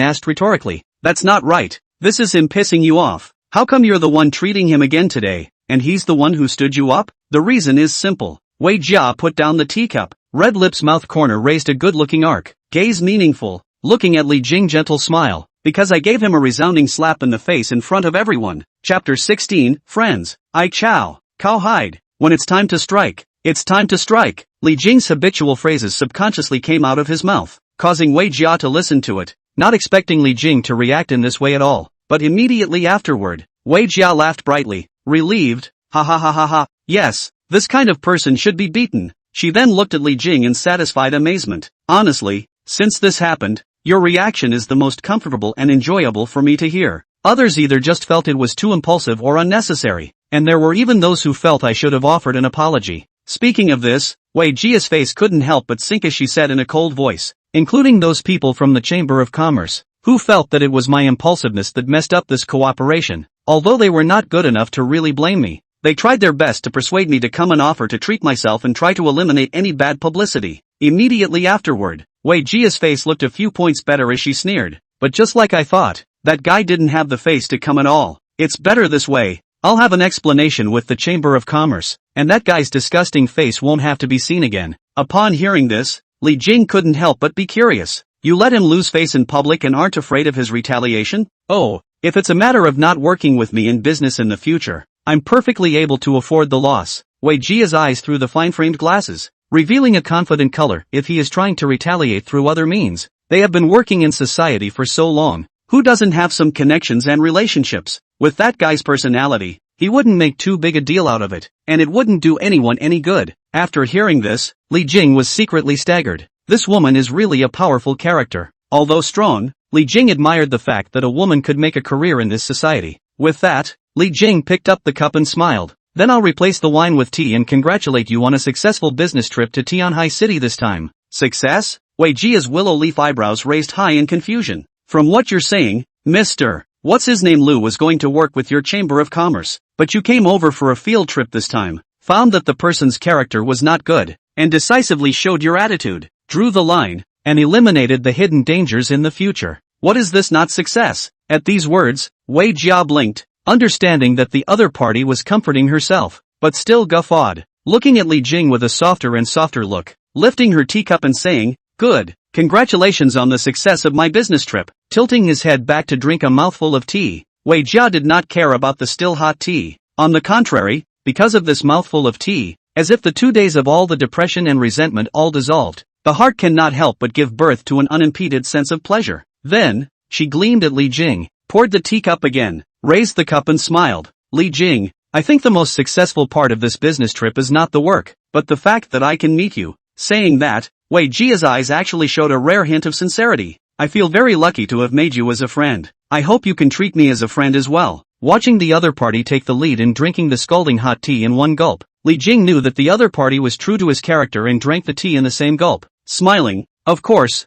asked rhetorically, "That's not right. This is him pissing you off. How come you're the one treating him again today?" and he's the one who stood you up? The reason is simple. Wei Jia put down the teacup. Red lips mouth corner raised a good-looking arc. Gaze meaningful. Looking at Li Jing gentle smile. Because I gave him a resounding slap in the face in front of everyone. Chapter 16, Friends. I chow. Cowhide. When it's time to strike. It's time to strike. Li Jing's habitual phrases subconsciously came out of his mouth, causing Wei Jia to listen to it, not expecting Li Jing to react in this way at all. But immediately afterward, Wei Jia laughed brightly, relieved. Ha ha ha ha ha. Yes, this kind of person should be beaten. She then looked at Li Jing in satisfied amazement. Honestly, since this happened, your reaction is the most comfortable and enjoyable for me to hear. Others either just felt it was too impulsive or unnecessary, and there were even those who felt I should have offered an apology. Speaking of this, Wei Jia's face couldn't help but sink as she said in a cold voice, including those people from the Chamber of Commerce, who felt that it was my impulsiveness that messed up this cooperation. Although they were not good enough to really blame me, they tried their best to persuade me to come and offer to treat myself and try to eliminate any bad publicity. Immediately afterward, Wei Jia's face looked a few points better as she sneered. But just like I thought, that guy didn't have the face to come at all. It's better this way. I'll have an explanation with the Chamber of Commerce, and that guy's disgusting face won't have to be seen again. Upon hearing this, Li Jing couldn't help but be curious. You let him lose face in public and aren't afraid of his retaliation? Oh, if it's a matter of not working with me in business in the future, I'm perfectly able to afford the loss. Wei Jia's eyes through the fine-framed glasses, revealing a confident color. If he is trying to retaliate through other means, they have been working in society for so long. Who doesn't have some connections and relationships? With that guy's personality, he wouldn't make too big a deal out of it, and it wouldn't do anyone any good. After hearing this, Li Jing was secretly staggered. This woman is really a powerful character. Although strong, Li Jing admired the fact that a woman could make a career in this society. With that, Li Jing picked up the cup and smiled. Then I'll replace the wine with tea and congratulate you on a successful business trip to Tianhai City this time. Success? Wei Jia's willow leaf eyebrows raised high in confusion. From what you're saying, Mr. What's his name Lu was going to work with your Chamber of Commerce, but you came over for a field trip this time, found that the person's character was not good, and decisively showed your attitude, drew the line, and eliminated the hidden dangers in the future. What is this not success? At these words, Wei Jia blinked, understanding that the other party was comforting herself, but still guffawed, looking at Li Jing with a softer and softer look, lifting her teacup and saying, "Good, congratulations on the success of my business trip." Tilting his head back to drink a mouthful of tea, Wei Jia did not care about the still hot tea. On the contrary, because of this mouthful of tea, as if the 2 days of all the depression and resentment all dissolved, the heart cannot help but give birth to an unimpeded sense of pleasure. Then, she gleamed at Li Jing, poured the teacup again, raised the cup and smiled. Li Jing, I think the most successful part of this business trip is not the work, but the fact that I can meet you. Saying that, Wei Jia's eyes actually showed a rare hint of sincerity. I feel very lucky to have made you as a friend. I hope you can treat me as a friend as well. Watching the other party take the lead in drinking the scalding hot tea in one gulp, Li Jing knew that the other party was true to his character and drank the tea in the same gulp. Smiling, of course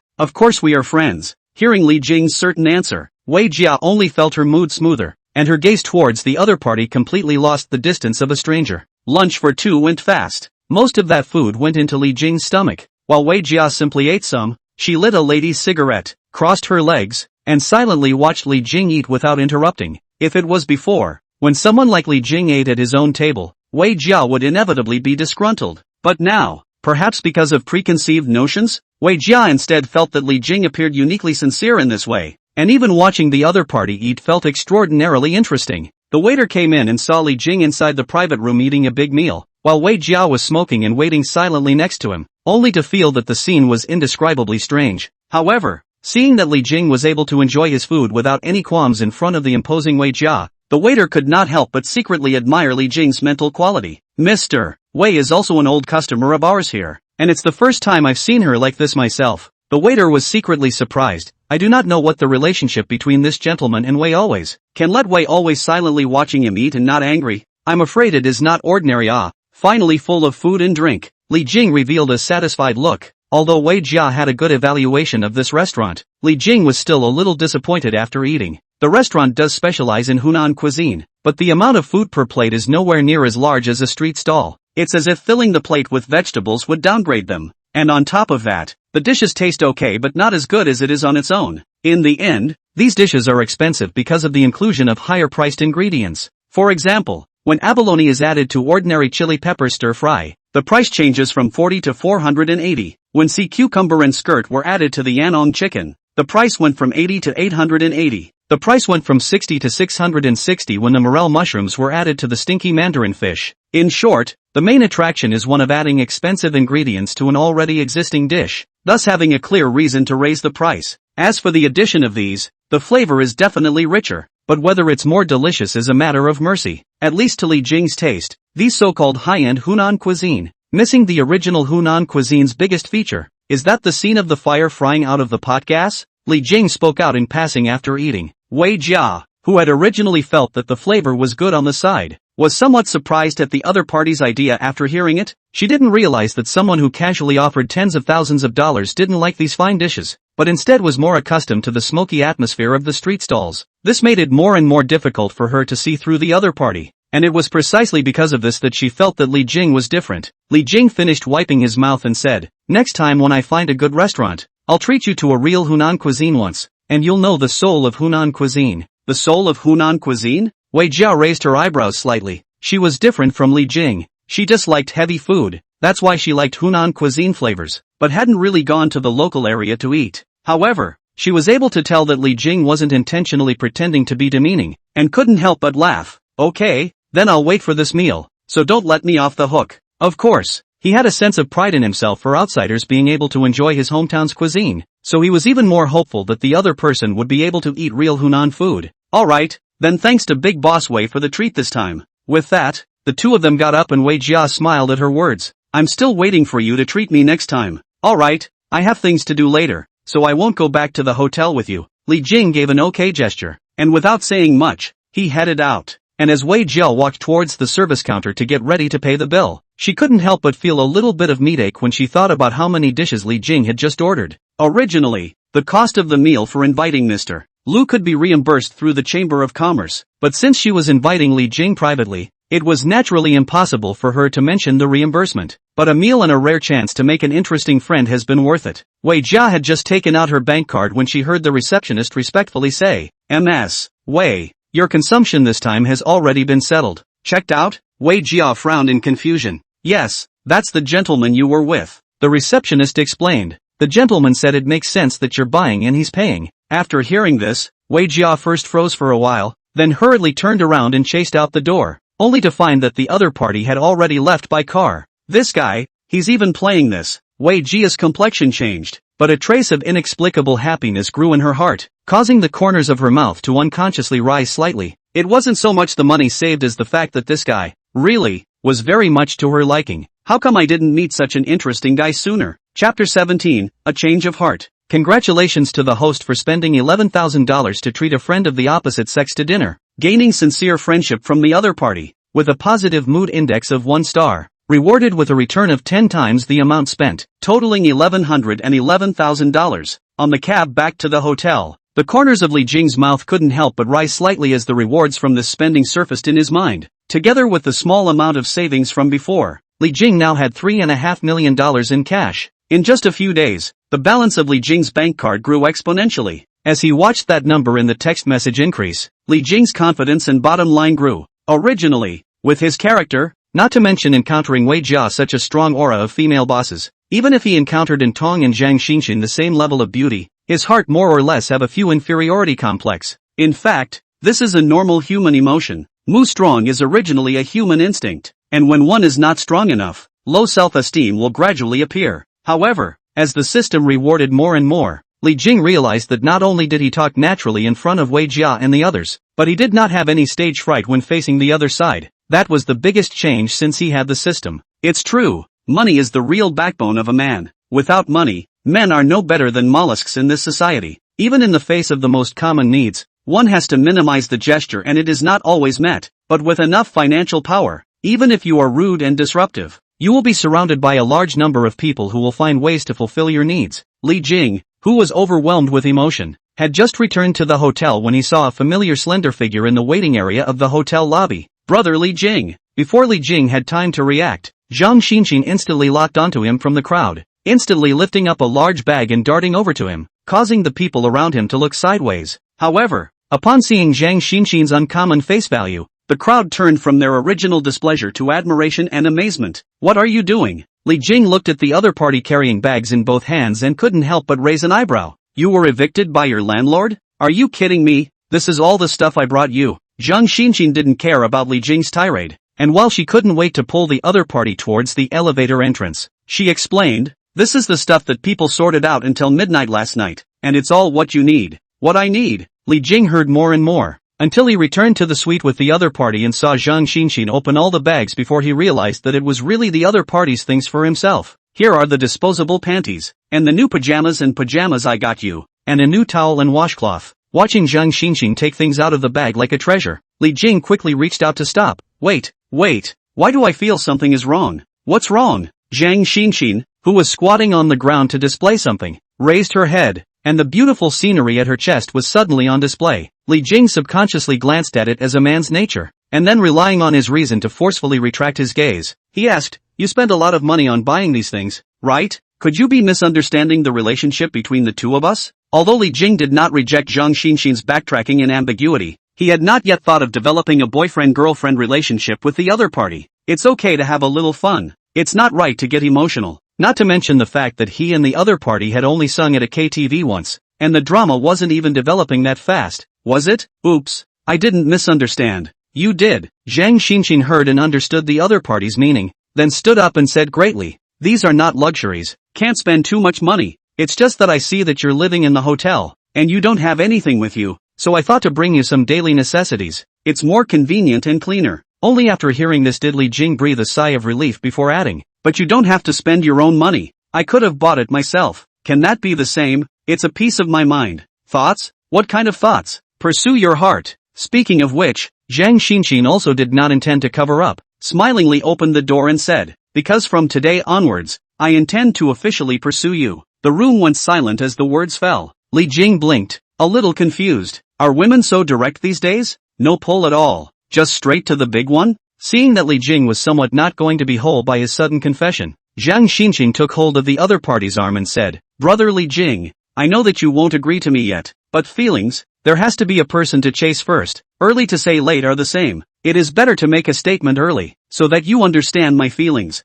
we are friends. Hearing Li Jing's certain answer, Wei Jia only felt her mood smoother, and her gaze towards the other party completely lost the distance of a stranger. Lunch for two went fast. Most of that food went into Li Jing's stomach, while Wei Jia simply ate some. She lit a lady's cigarette, crossed her legs, and silently watched Li Jing eat without interrupting. If it was before, when someone like Li Jing ate at his own table, Wei Jia would inevitably be disgruntled. But now, perhaps because of preconceived notions, Wei Jia instead felt that Li Jing appeared uniquely sincere in this way, and even watching the other party eat felt extraordinarily interesting. The waiter came in and saw Li Jing inside the private room eating a big meal, while Wei Jia was smoking and waiting silently next to him, only to feel that the scene was indescribably strange. However, seeing that Li Jing was able to enjoy his food without any qualms in front of the imposing Wei Jia, the waiter could not help but secretly admire Li Jing's mental quality. Mr. Wei is also an old customer of ours here, and it's the first time I've seen her like this myself. The waiter was secretly surprised. I do not know what the relationship between this gentleman and Wei always. Can let Wei always silently watching him eat and not angry? I'm afraid it is not ordinary. Finally full of food and drink, Li Jing revealed a satisfied look. Although Wei Jia had a good evaluation of this restaurant, Li Jing was still a little disappointed after eating. The restaurant does specialize in Hunan cuisine, but the amount of food per plate is nowhere near as large as a street stall. It's as if filling the plate with vegetables would downgrade them. And on top of that, the dishes taste okay but not as good as it is on its own. In the end, these dishes are expensive because of the inclusion of higher priced ingredients. For example, When abalone is added to ordinary chili pepper stir-fry, the price changes from 40 to 480. When sea cucumber and skirt were added to the yanong chicken, the price went from 80 to 880. The price went from 60 to 660 when the morel mushrooms were added to the stinky mandarin fish. In short, the main attraction is one of adding expensive ingredients to an already existing dish, thus having a clear reason to raise the price. As for the addition of these, the flavor is definitely richer, but whether it's more delicious is a matter of mercy, at least to Li Jing's taste. These so-called high-end Hunan cuisine, missing the original Hunan cuisine's biggest feature. Is that the scene of the fire frying out of the pot gas? Li Jing spoke out in passing after eating. Wei Jia, who had originally felt that the flavor was good on the side, was somewhat surprised at the other party's idea after hearing it. She didn't realize that someone who casually offered tens of thousands of dollars didn't like these fine dishes, but instead was more accustomed to the smoky atmosphere of the street stalls. This made it more and more difficult for her to see through the other party, and it was precisely because of this that she felt that Li Jing was different. Li Jing finished wiping his mouth and said, "Next time when I find a good restaurant, I'll treat you to a real Hunan cuisine once, and you'll know the soul of Hunan cuisine." The soul of Hunan cuisine? Wei Jia raised her eyebrows slightly. She was different from Li Jing. She disliked heavy food, that's why she liked Hunan cuisine flavors, but hadn't really gone to the local area to eat. However, she was able to tell that Li Jing wasn't intentionally pretending to be demeaning, and couldn't help but laugh. "Okay, then I'll wait for this meal, so don't let me off the hook." Of course, he had a sense of pride in himself for outsiders being able to enjoy his hometown's cuisine, so he was even more hopeful that the other person would be able to eat real Hunan food. "Alright, then thanks to Big Boss Wei for the treat this time." With that, the two of them got up and Wei Jia smiled at her words. "I'm still waiting for you to treat me next time." "Alright, I have things to do later, so I won't go back to the hotel with you." Li Jing gave an okay gesture, and without saying much, he headed out. And as Wei Jia walked towards the service counter to get ready to pay the bill, she couldn't help but feel a little bit of meat-ache when she thought about how many dishes Li Jing had just ordered. Originally, the cost of the meal for inviting Mr. Lu could be reimbursed through the Chamber of Commerce, but since she was inviting Li Jing privately, it was naturally impossible for her to mention the reimbursement. But a meal and a rare chance to make an interesting friend has been worth it. Wei Jia had just taken out her bank card when she heard the receptionist respectfully say, "Ms. Wei, your consumption this time has already been settled." "Checked out?" Wei Jia frowned in confusion. "Yes, that's the gentleman you were with," the receptionist explained. "The gentleman said it makes sense that you're buying and he's paying." After hearing this, Wei Jia first froze for a while, then hurriedly turned around and chased out the door, only to find that the other party had already left by car. "This guy, he's even playing this." Wei Jia's complexion changed, but a trace of inexplicable happiness grew in her heart, causing the corners of her mouth to unconsciously rise slightly. It wasn't so much the money saved as the fact that this guy, really, was very much to her liking. How come I didn't meet such an interesting guy sooner? Chapter 17, A Change of Heart. Congratulations to the host for spending $11,000 to treat a friend of the opposite sex to dinner, gaining sincere friendship from the other party, with a positive mood index of 1 star, rewarded with a return of 10 times the amount spent, totaling $111,000. On the cab back to the hotel, the corners of Li Jing's mouth couldn't help but rise slightly as the rewards from this spending surfaced in his mind, together with the small amount of savings from before. Li Jing now had $3.5 million in cash. In just a few days, the balance of Li Jing's bank card grew exponentially. As he watched that number in the text message increase, Li Jing's confidence and bottom line grew. Originally, with his character, not to mention encountering Wei Jia such a strong aura of female bosses, even if he encountered in Tong and Zhang Xinxin the same level of beauty, his heart more or less have a few inferiority complex. In fact, this is a normal human emotion. Mu strong is originally a human instinct, and when one is not strong enough, low self-esteem will gradually appear. However, as the system rewarded more and more, Li Jing realized that not only did he talk naturally in front of Wei Jia and the others, but he did not have any stage fright when facing the other side. That was the biggest change since he had the system. It's true, money is the real backbone of a man. Without money, men are no better than mollusks in this society. Even in the face of the most common needs, one has to minimize the gesture and it is not always met, but with enough financial power, even if you are rude and disruptive, you will be surrounded by a large number of people who will find ways to fulfill your needs. Li Jing, who was overwhelmed with emotion, had just returned to the hotel when he saw a familiar slender figure in the waiting area of the hotel lobby. Brother Li Jing. Before Li Jing had time to react, Zhang Xinxin instantly locked onto him from the crowd, instantly lifting up a large bag and darting over to him, causing the people around him to look sideways. However, upon seeing Zhang Xinxin's uncommon face value, The crowd turned from their original displeasure to admiration and amazement. What are you doing? Li Jing looked at the other party carrying bags in both hands and couldn't help but raise an eyebrow. You were evicted by your landlord? Are you kidding me? This is all the stuff I brought you. Zhang Xinxin didn't care about Li Jing's tirade, and while she couldn't wait to pull the other party towards the elevator entrance, she explained, this is the stuff that people sorted out until midnight last night, and it's all what you need. What I need? Li Jing heard more and more, until he returned to the suite with the other party and saw Zhang Xinxin open all the bags before he realized that it was really the other party's things for himself. Here are the disposable panties, and the new pajamas I got you, and a new towel and washcloth. Watching Zhang Xinxin take things out of the bag like a treasure, Li Jing quickly reached out to stop. Wait, why do I feel something is wrong? What's wrong? Zhang Xinxin, who was squatting on the ground to display something, raised her head, and the beautiful scenery at her chest was suddenly on display. Li Jing subconsciously glanced at it as a man's nature, and then relying on his reason to forcefully retract his gaze, he asked, you spent a lot of money on buying these things, right? Could you be misunderstanding the relationship between the two of us? Although Li Jing did not reject Zhang Xinxin's backtracking and ambiguity, he had not yet thought of developing a boyfriend-girlfriend relationship with the other party. It's okay to have a little fun. It's not right to get emotional. Not to mention the fact that he and the other party had only sung at a KTV once, and the drama wasn't even developing that fast, was it? Oops, I didn't misunderstand. You did. Zhang Xinxin heard and understood the other party's meaning, then stood up and said greatly, these are not luxuries, can't spend too much money. It's just that I see that you're living in the hotel, and you don't have anything with you, so I thought to bring you some daily necessities. It's more convenient and cleaner. Only after hearing this did Li Jing breathe a sigh of relief before adding, but you don't have to spend your own money. I could have bought it myself. Can that be the same? It's a piece of my mind. Thoughts? What kind of thoughts? Pursue your heart. Speaking of which, Zhang Xinxin also did not intend to cover up, smilingly opened the door and said, because from today onwards, I intend to officially pursue you. The room went silent as the words fell. Li Jing blinked, a little confused. Are women so direct these days? No pull at all. Just straight to the big one? Seeing that Li Jing was somewhat not going to be whole by his sudden confession, Zhang Xinxin took hold of the other party's arm and said, Brother Li Jing, I know that you won't agree to me yet, but feelings, there has to be a person to chase first. Early to say late are the same. It is better to make a statement early, so that you understand my feelings.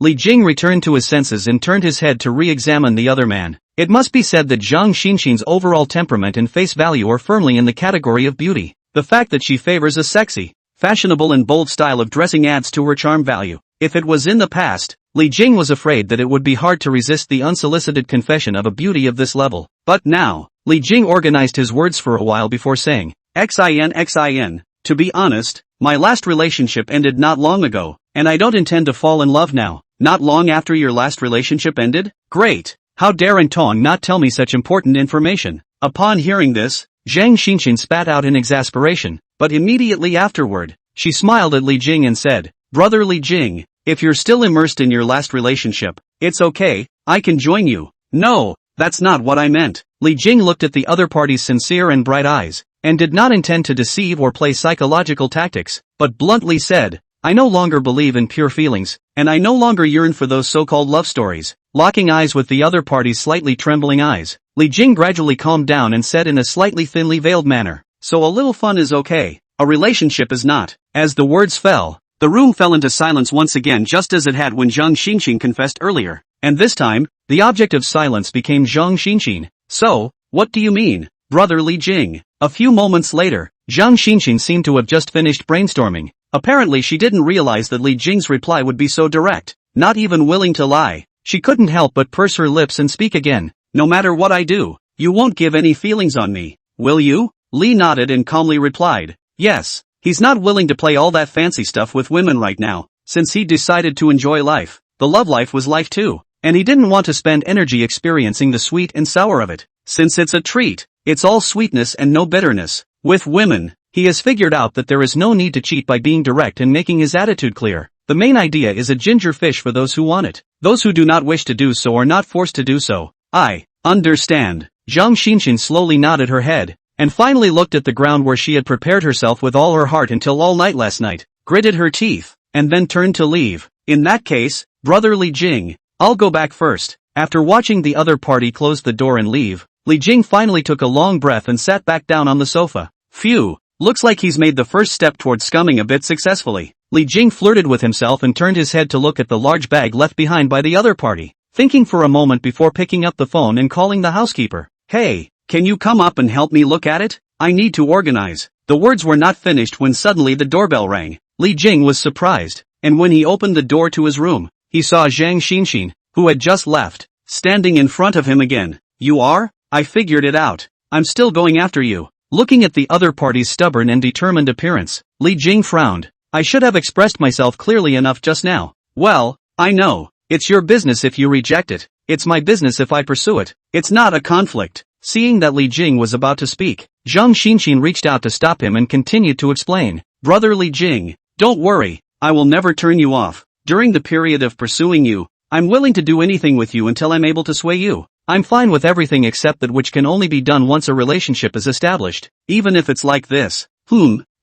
Li Jing returned to his senses and turned his head to re-examine the other man. It must be said that Zhang Xinxin's overall temperament and face value are firmly in the category of beauty. The fact that she favors a sexy, fashionable and bold style of dressing adds to her charm value. If it was in the past, Li Jing was afraid that it would be hard to resist the unsolicited confession of a beauty of this level. But now, Li Jing organized his words for a while before saying, XIN. To be honest, my last relationship ended not long ago, and I don't intend to fall in love now. Not long after your last relationship ended? Great! How dare Tong not tell me such important information? Upon hearing this, Zhang Xinxin spat out in exasperation, but immediately afterward, she smiled at Li Jing and said, Brother Li Jing, if you're still immersed in your last relationship, it's okay, I can join you. No, that's not what I meant. Li Jing looked at the other party's sincere and bright eyes, and did not intend to deceive or play psychological tactics, but bluntly said, I no longer believe in pure feelings, and I no longer yearn for those so-called love stories. Locking eyes with the other party's slightly trembling eyes, Li Jing gradually calmed down and said in a slightly thinly veiled manner, so a little fun is okay, a relationship is not. As the words fell, the room fell into silence once again just as it had when Zhang Xinxin confessed earlier, and this time, the object of silence became Zhang Xinxin. So, what do you mean, Brother Li Jing? A few moments later, Zhang Xinxin seemed to have just finished brainstorming. Apparently she didn't realize that Li Jing's reply would be so direct, not even willing to lie. She couldn't help but purse her lips and speak again. No matter what I do, you won't give any feelings on me, will you? Li nodded and calmly replied, yes. He's not willing to play all that fancy stuff with women right now, since he decided to enjoy life. The love life was life too, and he didn't want to spend energy experiencing the sweet and sour of it. Since it's a treat, it's all sweetness and no bitterness. With women, he has figured out that there is no need to cheat by being direct and making his attitude clear. The main idea is a ginger fish for those who want it. Those who do not wish to do so are not forced to do so. I understand. Zhang Xinxin slowly nodded her head, and finally looked at the ground where she had prepared herself with all her heart until all night last night, gritted her teeth, and then turned to leave. In that case, Brother Li Jing, I'll go back first. After watching the other party close the door and leave, Li Jing finally took a long breath and sat back down on the sofa. Phew, Looks like he's made the first step towards scumming a bit successfully. Li Jing flirted with himself and turned his head to look at the large bag left behind by the other party, thinking for a moment before picking up the phone and calling the housekeeper. Hey, can you come up and help me look at it? I need to organize. The words were not finished when suddenly the doorbell rang. Li Jing was surprised, and when he opened the door to his room, he saw Zhang Xinxin, who had just left, standing in front of him again. You are? I figured it out. I'm still going after you. Looking at the other party's stubborn and determined appearance, Li Jing frowned. I should have expressed myself clearly enough just now. Well, I know. It's your business if you reject it. It's my business if I pursue it. It's not a conflict. Seeing that Li Jing was about to speak, Zhang Xinxin reached out to stop him and continued to explain. Brother Li Jing, don't worry. I will never turn you off. During the period of pursuing you, I'm willing to do anything with you until I'm able to sway you. I'm fine with everything except that which can only be done once a relationship is established, even if it's like this.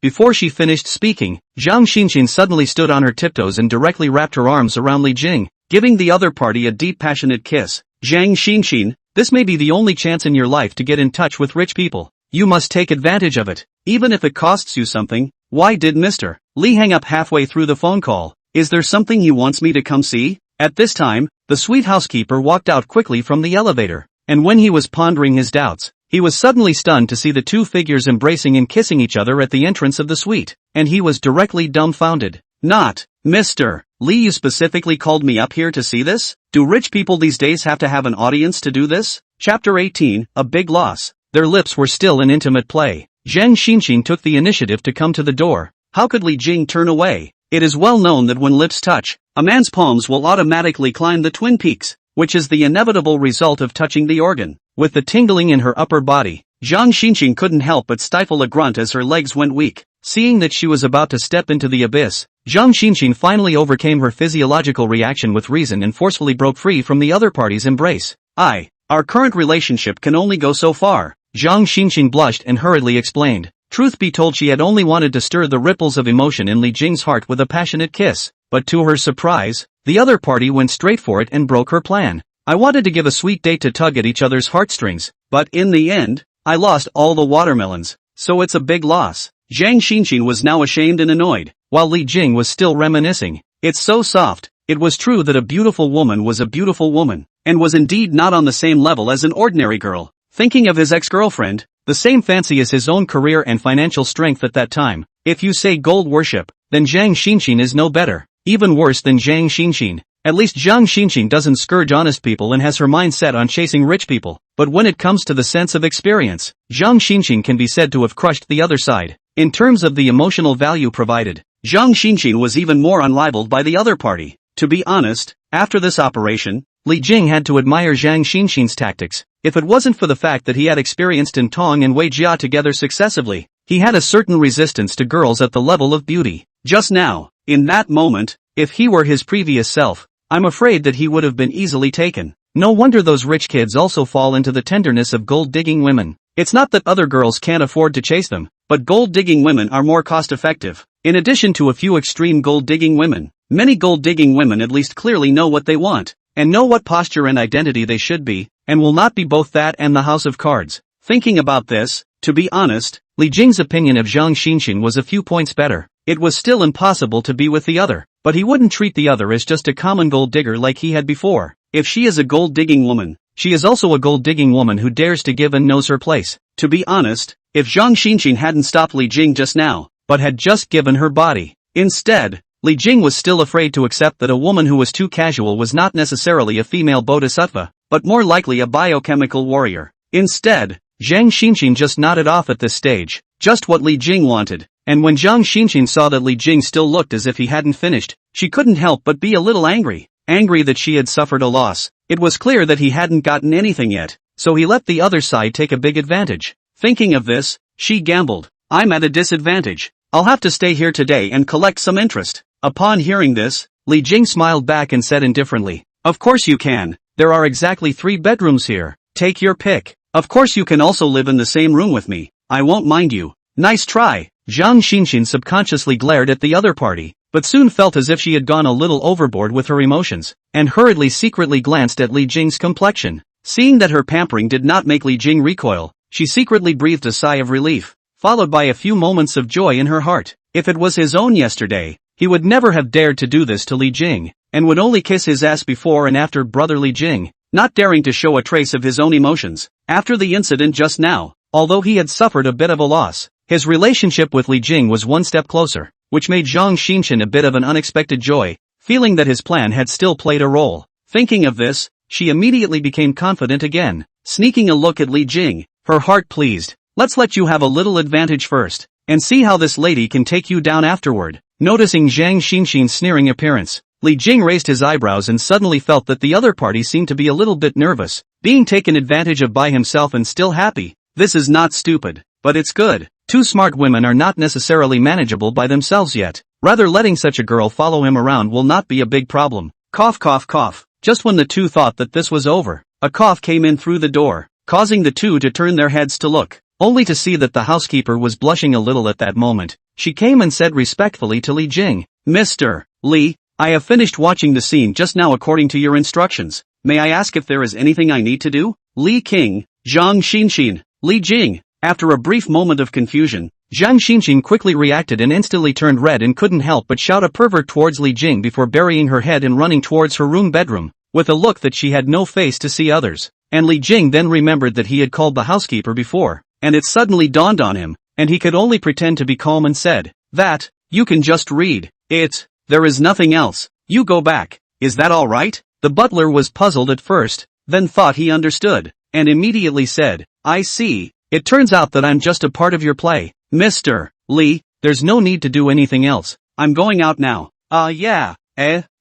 Before she finished speaking, Zhang Xinxin suddenly stood on her tiptoes and directly wrapped her arms around Li Jing, giving the other party a deep passionate kiss. Zhang Xinxin, this may be the only chance in your life to get in touch with rich people. You must take advantage of it, even if it costs you something. Why did Mr. Li hang up halfway through the phone call? Is there something he wants me to come see? At this time, the sweet housekeeper walked out quickly from the elevator, and when he was pondering his doubts, he was suddenly stunned to see the two figures embracing and kissing each other at the entrance of the suite, and he was directly dumbfounded. Not, Mr. Li, you specifically called me up here to see this? Do rich people these days have to have an audience to do this? Chapter 18, A Big Loss. Their lips were still in intimate play. Zhang Xinxin took the initiative to come to the door. How could Li Jing turn away? It is well known that when lips touch, a man's palms will automatically climb the twin peaks, which is the inevitable result of touching the organ. With the tingling in her upper body, Zhang Xinxin couldn't help but stifle a grunt as her legs went weak. Seeing that she was about to step into the abyss, Zhang Xinxin finally overcame her physiological reaction with reason and forcefully broke free from the other party's embrace. Our current relationship can only go so far. Zhang Xinxin blushed and hurriedly explained. Truth be told, she had only wanted to stir the ripples of emotion in Li Jing's heart with a passionate kiss, but to her surprise, the other party went straight for it and broke her plan. I wanted to give a sweet date to tug at each other's heartstrings, but in the end, I lost all the watermelons, so it's a big loss. Zhang Xinxin was now ashamed and annoyed, while Li Jing was still reminiscing. It's so soft. It was true that a beautiful woman was a beautiful woman, and was indeed not on the same level as an ordinary girl. Thinking of his ex-girlfriend, the same fancy as his own career and financial strength at that time. If you say gold worship, then Zhang Xinxin is no better. Even worse than Zhang Xinxin. At least Zhang Xinxin doesn't scourge honest people and has her mind set on chasing rich people. But when it comes to the sense of experience, Zhang Xinxin can be said to have crushed the other side. In terms of the emotional value provided, Zhang Xinxin was even more unrivaled by the other party. To be honest, after this operation, Li Jing had to admire Zhang Xinxin's tactics. If it wasn't for the fact that he had experienced in Tong and Wei Jia together successively, he had a certain resistance to girls at the level of beauty. Just now, in that moment, if he were his previous self, I'm afraid that he would have been easily taken. No wonder those rich kids also fall into the tenderness of gold-digging women. It's not that other girls can't afford to chase them, but gold-digging women are more cost-effective. In addition to a few extreme gold-digging women, many gold-digging women at least clearly know what they want, and know what posture and identity they should be, and will not be both that and the house of cards. Thinking about this, to be honest, Li Jing's opinion of Zhang Xinxin was a few points better. It was still impossible to be with the other, but he wouldn't treat the other as just a common gold digger like he had before. If she is a gold-digging woman, she is also a gold-digging woman who dares to give and knows her place. To be honest, if Zhang Xinxin hadn't stopped Li Jing just now, but had just given her body, instead, Li Jing was still afraid to accept that a woman who was too casual was not necessarily a female bodhisattva, but more likely a biochemical warrior. Instead, Zhang Xinxin just nodded off at this stage, just what Li Jing wanted, and when Zhang Xinxin saw that Li Jing still looked as if he hadn't finished, she couldn't help but be a little angry. Angry that she had suffered a loss. It was clear that he hadn't gotten anything yet, so he let the other side take a big advantage. Thinking of this, she gambled. I'm at a disadvantage. I'll have to stay here today and collect some interest. Upon hearing this, Li Jing smiled back and said indifferently, of course you can. There are exactly 3 bedrooms here. Take your pick. Of course you can also live in the same room with me. I won't mind you. Nice try. Zhang Xinxin subconsciously glared at the other party, but soon felt as if she had gone a little overboard with her emotions, and hurriedly secretly glanced at Li Jing's complexion. Seeing that her pampering did not make Li Jing recoil, she secretly breathed a sigh of relief. followed by a few moments of joy in her heart. If it was his own yesterday, he would never have dared to do this to Li Jing, and would only kiss his ass before and after brother Li Jing, not daring to show a trace of his own emotions. After the incident just now, although he had suffered a bit of a loss, his relationship with Li Jing was one step closer, which made Zhang Xinchen a bit of an unexpected joy, feeling that his plan had still played a role. Thinking of this, she immediately became confident again, sneaking a look at Li Jing, her heart pleased. Let's let you have a little advantage first, and see how this lady can take you down afterward. Noticing Zhang Xinshin's sneering appearance, Li Jing raised his eyebrows and suddenly felt that the other party seemed to be a little bit nervous, being taken advantage of by himself and still happy. This is not stupid, but it's good. Two smart women are not necessarily manageable by themselves yet. Rather, letting such a girl follow him around will not be a big problem. Cough cough cough. Just when the two thought that this was over, a cough came in through the door, causing the two to turn their heads to look, only to see that the housekeeper was blushing a little at that moment. She came and said respectfully to Li Jing, "Mr. Li, I have finished watching the scene just now according to your instructions. May I ask if there is anything I need to do?" Li King, Zhang Xinxin, Li Jing. After a brief moment of confusion, Zhang Xinxin quickly reacted and instantly turned red and couldn't help but shout a pervert towards Li Jing before burying her head and running towards her bedroom, with a look that she had no face to see others. And Li Jing then remembered that he had called the housekeeper before, and it suddenly dawned on him, and he could only pretend to be calm and said, "That, you can just read it, there is nothing else, you go back, is that alright?" The butler was puzzled at first, then thought he understood, and immediately said, "I see, it turns out that I'm just a part of your play. Mr. Li, there's no need to do anything else, I'm going out now." Yeah,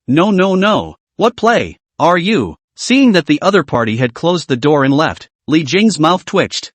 no, what play are you? Seeing that the other party had closed the door and left, Li Jing's mouth twitched.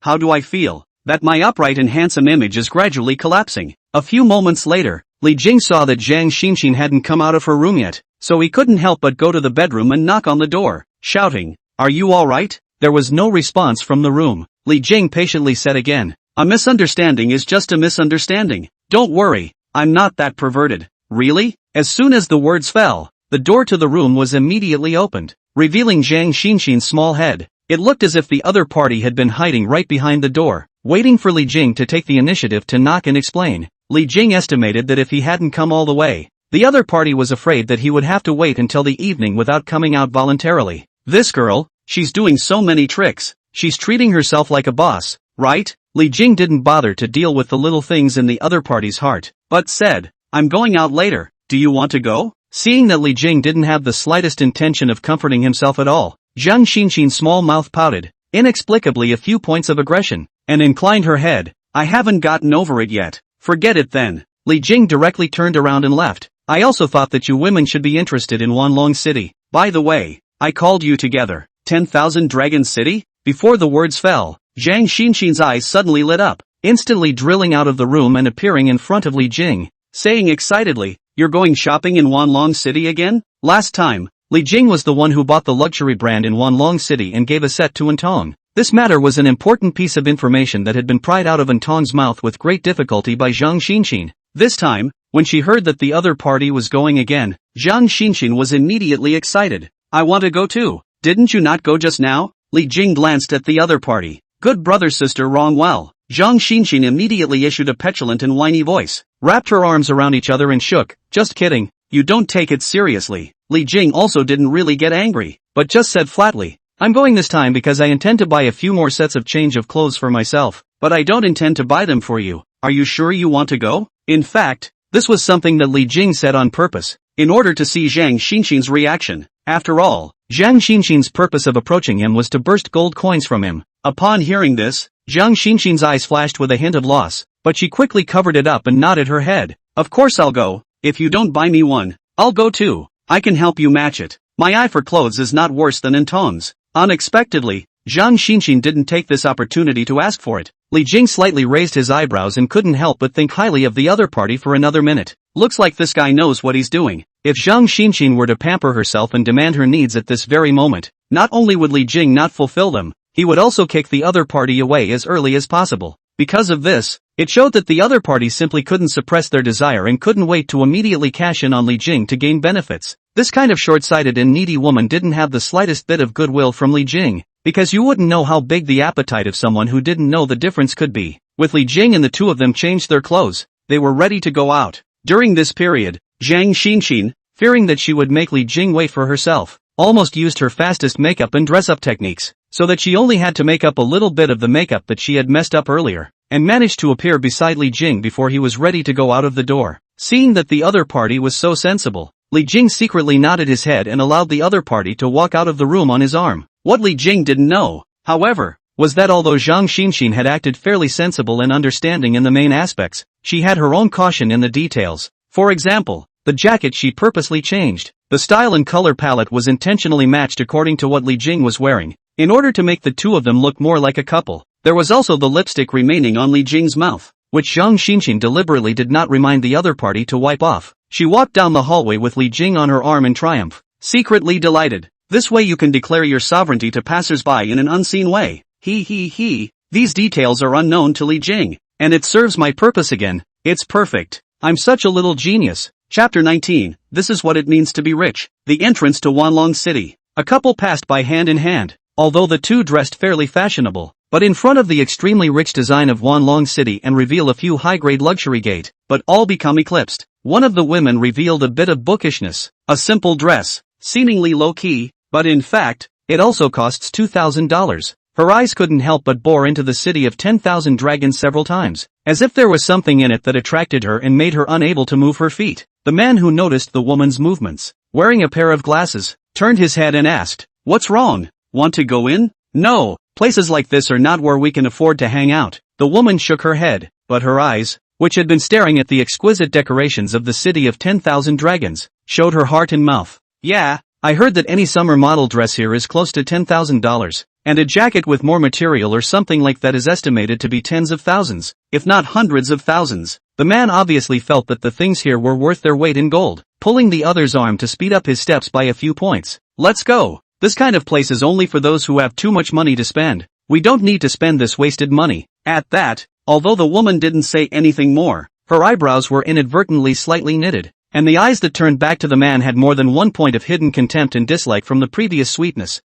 How do I feel? That my upright and handsome image is gradually collapsing. A few moments later, Li Jing saw that Zhang Xinxin hadn't come out of her room yet, so he couldn't help but go to the bedroom and knock on the door, shouting, "Are you alright?" There was no response from the room. Li Jing patiently said again, "A misunderstanding is just a misunderstanding. Don't worry, I'm not that perverted." Really? As soon as the words fell, the door to the room was immediately opened, revealing Zhang Xinshin's small head. It looked as if the other party had been hiding right behind the door, waiting for Li Jing to take the initiative to knock and explain. Li Jing estimated that if he hadn't come all the way, the other party was afraid that he would have to wait until the evening without coming out voluntarily. This girl, she's doing so many tricks, she's treating herself like a boss, right? Li Jing didn't bother to deal with the little things in the other party's heart, but said, "I'm going out later, do you want to go?" Seeing that Li Jing didn't have the slightest intention of comforting himself at all, Zhang Xinshin's small mouth pouted, inexplicably a few points of aggression, and inclined her head. "I haven't gotten over it yet." "Forget it then." Li Jing directly turned around and left. "I also thought that you women should be interested in Wanlong City. By the way, I called you together. 10,000 Dragon City?" Before the words fell, Zhang Xinshin's eyes suddenly lit up, instantly drilling out of the room and appearing in front of Li Jing, saying excitedly, "You're going shopping in Wanlong City again? Last time, Li Jing was the one who bought the luxury brand in Wanlong City and gave a set to Antong." This matter was an important piece of information that had been pried out of Antong's mouth with great difficulty by Zhang Xinshin. This time, when she heard that the other party was going again, Zhang Xinshin was immediately excited. "I want to go too. Didn't you not go just now?" Li Jing glanced at the other party. "Good brother sister wrong well." Zhang Xinshin immediately issued a petulant and whiny voice, wrapped her arms around each other and shook. "Just kidding, you don't take it seriously." Li Jing also didn't really get angry, but just said flatly, "I'm going this time because I intend to buy a few more sets of change of clothes for myself, but I don't intend to buy them for you. Are you sure you want to go?" In fact, this was something that Li Jing said on purpose, in order to see Zhang Xinshin's reaction. After all, Zhang Xinshin's purpose of approaching him was to burst gold coins from him. Upon hearing this, Zhang Xinshin's eyes flashed with a hint of loss, but she quickly covered it up and nodded her head. "Of course I'll go. If you don't buy me one, I'll go too. I can help you match it. My eye for clothes is not worse than Antong's." Unexpectedly, Zhang Xinshin didn't take this opportunity to ask for it. Li Jing slightly raised his eyebrows and couldn't help but think highly of the other party for another minute. Looks like this guy knows what he's doing. If Zhang Xinshin were to pamper herself and demand her needs at this very moment, not only would Li Jing not fulfill them, he would also kick the other party away as early as possible. Because of this, it showed that the other party simply couldn't suppress their desire and couldn't wait to immediately cash in on Li Jing to gain benefits. This kind of short-sighted and needy woman didn't have the slightest bit of goodwill from Li Jing, because you wouldn't know how big the appetite of someone who didn't know the difference could be. With Li Jing and the two of them changed their clothes, they were ready to go out. During this period, Zhang Xinxin, fearing that she would make Li Jing wait for herself, almost used her fastest makeup and dress-up techniques, so that she only had to make up a little bit of the makeup that she had messed up earlier, and managed to appear beside Li Jing before he was ready to go out of the door. Seeing that the other party was so sensible, Li Jing secretly nodded his head and allowed the other party to walk out of the room on his arm. What Li Jing didn't know, however, was that although Zhang Xinxin had acted fairly sensible and understanding in the main aspects, she had her own caution in the details. For example, the jacket she purposely changed. The style and color palette was intentionally matched according to what Li Jing was wearing, in order to make the two of them look more like a couple. There was also the lipstick remaining on Li Jing's mouth, which Zhang Xinxin deliberately did not remind the other party to wipe off. She walked down the hallway with Li Jing on her arm in triumph, secretly delighted. This way you can declare your sovereignty to passers-by in an unseen way. These details are unknown to Li Jing, and it serves my purpose again. It's perfect. I'm such a little genius. Chapter 19, This is what it means to be rich. The entrance to Wanlong City. A couple passed by hand in hand, although the two dressed fairly fashionable, but in front of the extremely rich design of Wanlong City and reveal a few high-grade luxury gate, but all become eclipsed. One of the women revealed a bit of bookishness, a simple dress, seemingly low-key, but in fact, it also costs $2,000. Her eyes couldn't help but bore into the city of 10,000 dragons several times, as if there was something in it that attracted her and made her unable to move her feet. The man who noticed the woman's movements, wearing a pair of glasses, turned his head and asked, "What's wrong? Want to go in?" "No, places like this are not where we can afford to hang out." The woman shook her head, but her eyes, which had been staring at the exquisite decorations of the city of 10,000 dragons, showed her heart and mouth. "Yeah, I heard that any summer model dress here is close to $10,000. And a jacket with more material or something like that is estimated to be tens of thousands, if not hundreds of thousands." The man obviously felt that the things here were worth their weight in gold, pulling the other's arm to speed up his steps by a few points. "Let's go. This kind of place is only for those who have too much money to spend. We don't need to spend this wasted money." At that, although the woman didn't say anything more, her eyebrows were inadvertently slightly knitted, and the eyes that turned back to the man had more than one point of hidden contempt and dislike from the previous sweetness.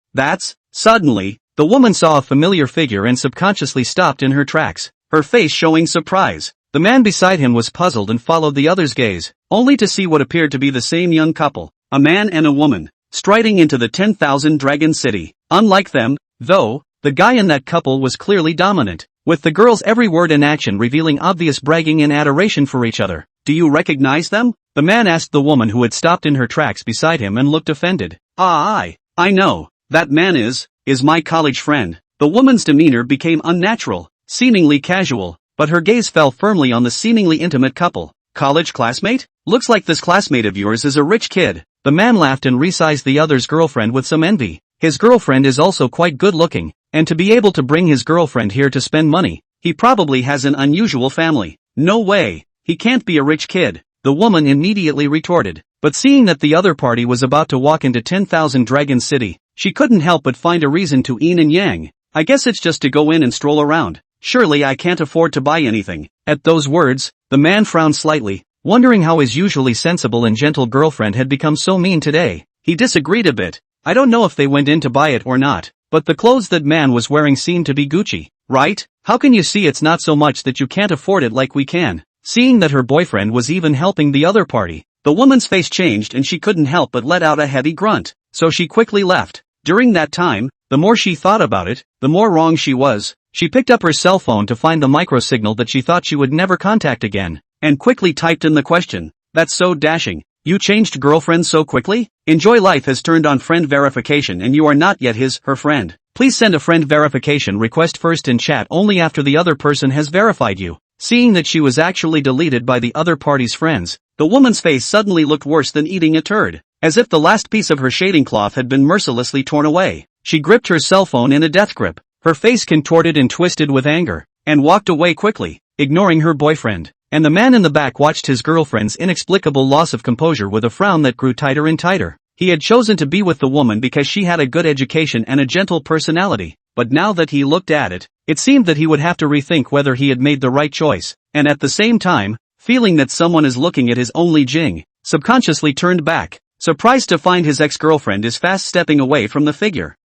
Suddenly, the woman saw a familiar figure and subconsciously stopped in her tracks, her face showing surprise. The man beside him was puzzled and followed the other's gaze, only to see what appeared to be the same young couple, a man and a woman, striding into the 10,000 dragon city. Unlike them, though, the guy in that couple was clearly dominant, with the girl's every word and action revealing obvious bragging and adoration for each other. "Do you recognize them?" the man asked the woman who had stopped in her tracks beside him and looked offended. I know. That man is my college friend." The woman's demeanor became unnatural, seemingly casual, but her gaze fell firmly on the seemingly intimate couple. "College classmate? Looks like this classmate of yours is a rich kid." The man laughed and resized the other's girlfriend with some envy. His girlfriend is also quite good looking, and to be able to bring his girlfriend here to spend money, he probably has an unusual family. "No way, he can't be a rich kid," the woman immediately retorted. But seeing that the other party was about to walk into 10,000 Dragon City, she couldn't help but find a reason to yin and yang. "I guess it's just to go in and stroll around. Surely I can't afford to buy anything." At those words, the man frowned slightly, wondering how his usually sensible and gentle girlfriend had become so mean today. He disagreed a bit. "I don't know if they went in to buy it or not, but the clothes that man was wearing seemed to be Gucci, right? How can you see it's not so much that you can't afford it like we can?" Seeing that her boyfriend was even helping the other party, the woman's face changed and she couldn't help but let out a heavy grunt, so she quickly left. During that time, the more she thought about it, the more wrong she was. She picked up her cell phone to find the microsignal that she thought she would never contact again, and quickly typed in the question. "That's so dashing. You changed girlfriend so quickly? Enjoy Life has turned on friend verification and you are not yet her friend. Please send a friend verification request first and chat only after the other person has verified you." Seeing that she was actually deleted by the other party's friends, the woman's face suddenly looked worse than eating a turd, as if the last piece of her shading cloth had been mercilessly torn away. She gripped her cell phone in a death grip, her face contorted and twisted with anger, and walked away quickly, ignoring her boyfriend. And the man in the back watched his girlfriend's inexplicable loss of composure with a frown that grew tighter and tighter. He had chosen to be with the woman because she had a good education and a gentle personality, but now that he looked at it, it seemed that he would have to rethink whether he had made the right choice, and at the same time, feeling that someone is looking at his own Li Jing, subconsciously turned back, surprised to find his ex-girlfriend is fast stepping away from the figure.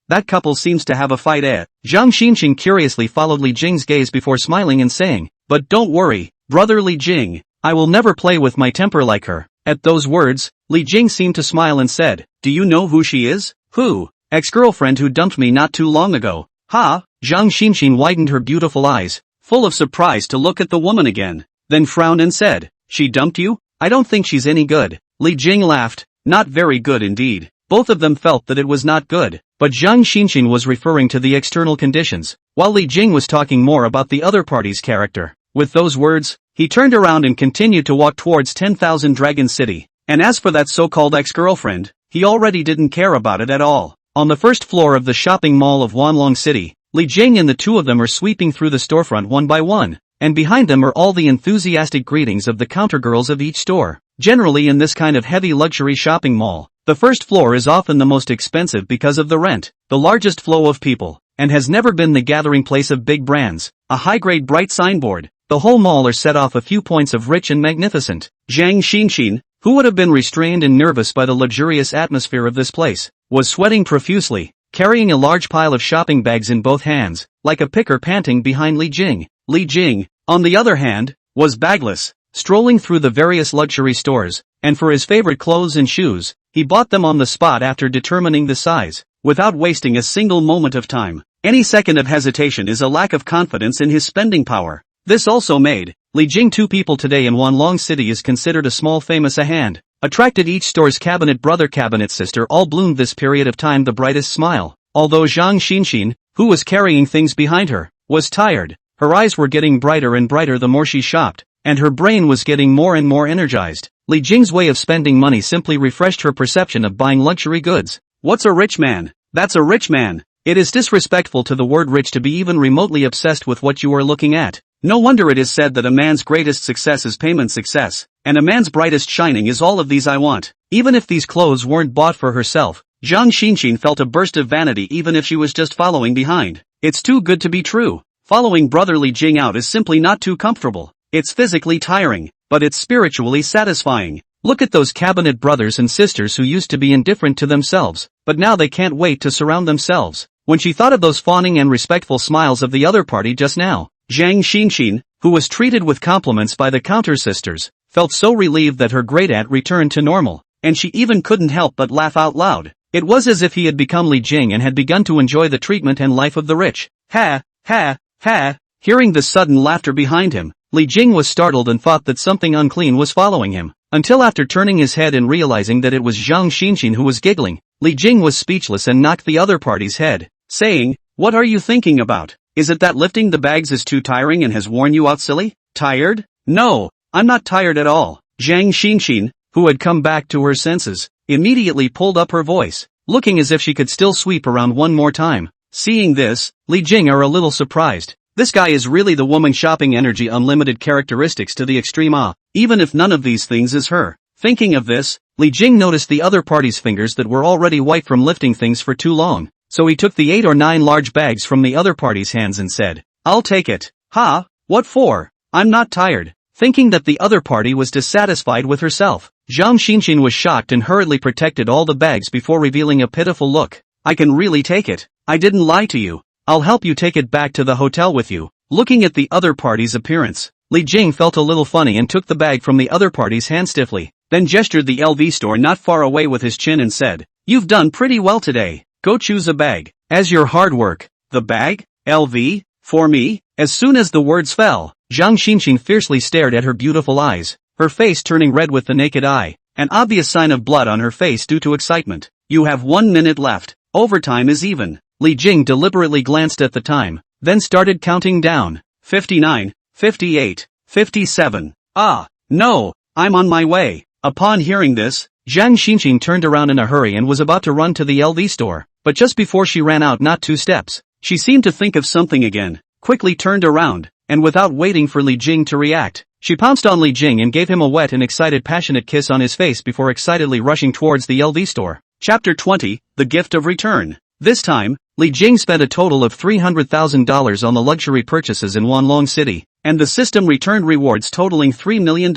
that couple seems to have a fight Zhang Xinqing curiously followed Li Jing's gaze before smiling and saying, but don't worry, brother Li Jing, I will never play with my temper like her. At those words, Li Jing seemed to smile and said, do you know who she is? Who? Ex-girlfriend who dumped me not too long ago. Ha? Zhang Xinqing widened her beautiful eyes, full of surprise to look at the woman again, then frowned and said, she dumped you? I don't think she's any good. Li Jing laughed, not very good indeed. Both of them felt that it was not good, but Zhang Xinqing was referring to the external conditions, while Li Jing was talking more about the other party's character. With those words, he turned around and continued to walk towards 10,000 Dragon City. And as for that so-called ex-girlfriend, he already didn't care about it at all. On the first floor of the shopping mall of Wanlong City, Li Jing and the two of them are sweeping through the storefront one by one, and behind them are all the enthusiastic greetings of the countergirls of each store. Generally in this kind of heavy luxury shopping mall, the first floor is often the most expensive because of the rent, the largest flow of people, and has never been the gathering place of big brands, a high-grade bright signboard. The whole mall are set off a few points of rich and magnificent. Zhang Xinqing, who would have been restrained and nervous by the luxurious atmosphere of this place, was sweating profusely, carrying a large pile of shopping bags in both hands, like a picker panting behind Li Jing. Li Jing, on the other hand, was bagless, strolling through the various luxury stores, and for his favorite clothes and shoes, he bought them on the spot after determining the size, without wasting a single moment of time. Any second of hesitation is a lack of confidence in his spending power. This also made Li Jing two people today in Wanlong City is considered a small famous a hand, attracted each store's cabinet brother cabinet sister all bloomed this period of time the brightest smile, although Zhang Xinqing, who was carrying things behind her, was tired, her eyes were getting brighter and brighter the more she shopped, and her brain was getting more and more energized. Li Jing's way of spending money simply refreshed her perception of buying luxury goods. What's a rich man? That's a rich man. It is disrespectful to the word rich to be even remotely obsessed with what you are looking at. No wonder it is said that a man's greatest success is payment success, and a man's brightest shining is all of these I want. Even if these clothes weren't bought for herself, Zhang Xinqing felt a burst of vanity even if she was just following behind. It's too good to be true. Following brother Li Jing out is simply not too comfortable. It's physically tiring, but it's spiritually satisfying. Look at those cabinet brothers and sisters who used to be indifferent to themselves, but now they can't wait to surround themselves. When she thought of those fawning and respectful smiles of the other party just now, Zhang Xinqing, who was treated with compliments by the counter sisters, felt so relieved that her great-aunt returned to normal, and she even couldn't help but laugh out loud. It was as if he had become Li Jing and had begun to enjoy the treatment and life of the rich. Ha, ha, ha. Hearing the sudden laughter behind him, Li Jing was startled and thought that something unclean was following him, until after turning his head and realizing that it was Zhang Xinqing who was giggling, Li Jing was speechless and knocked the other party's head, saying, "What are you thinking about? Is it that lifting the bags is too tiring and has worn you out silly? Tired? No, I'm not tired at all." Zhang Xinqing, who had come back to her senses, immediately pulled up her voice, looking as if she could still sweep around one more time. Seeing this, Li Jing are a little surprised. This guy is really the woman shopping energy unlimited characteristics to the extreme even if none of these things is her. Thinking of this, Li Jing noticed the other party's fingers that were already white from lifting things for too long, so he took the 8 or 9 large bags from the other party's hands and said, "I'll take it." "Ha? What for? I'm not tired." Thinking that the other party was dissatisfied with herself, Zhang Xinqing was shocked and hurriedly protected all the bags before revealing a pitiful look. "I can really take it. I didn't lie to you. I'll help you take it back to the hotel with you." Looking at the other party's appearance, Li Jing felt a little funny and took the bag from the other party's hand stiffly, then gestured the LV store not far away with his chin and said, "You've done pretty well today. Go choose a bag. As your hard work." "The bag? LV? For me?" As soon as the words fell, Zhang Xinqing fiercely stared at her beautiful eyes, her face turning red with the naked eye, an obvious sign of blood on her face due to excitement. "You have 1 minute left. Overtime is even." Li Jing deliberately glanced at the time, then started counting down. 59, 58, 57. "Ah, no, I'm on my way." Upon hearing this, Zhang Xinqing turned around in a hurry and was about to run to the LV store, but just before she ran out not 2 steps, she seemed to think of something again, quickly turned around, and without waiting for Li Jing to react, she pounced on Li Jing and gave him a wet and excited passionate kiss on his face before excitedly rushing towards the LV store. Chapter 20, The Gift of Return. This time, Li Jing spent a total of $300,000 on the luxury purchases in Wanlong City, and the system returned rewards totaling $3 million,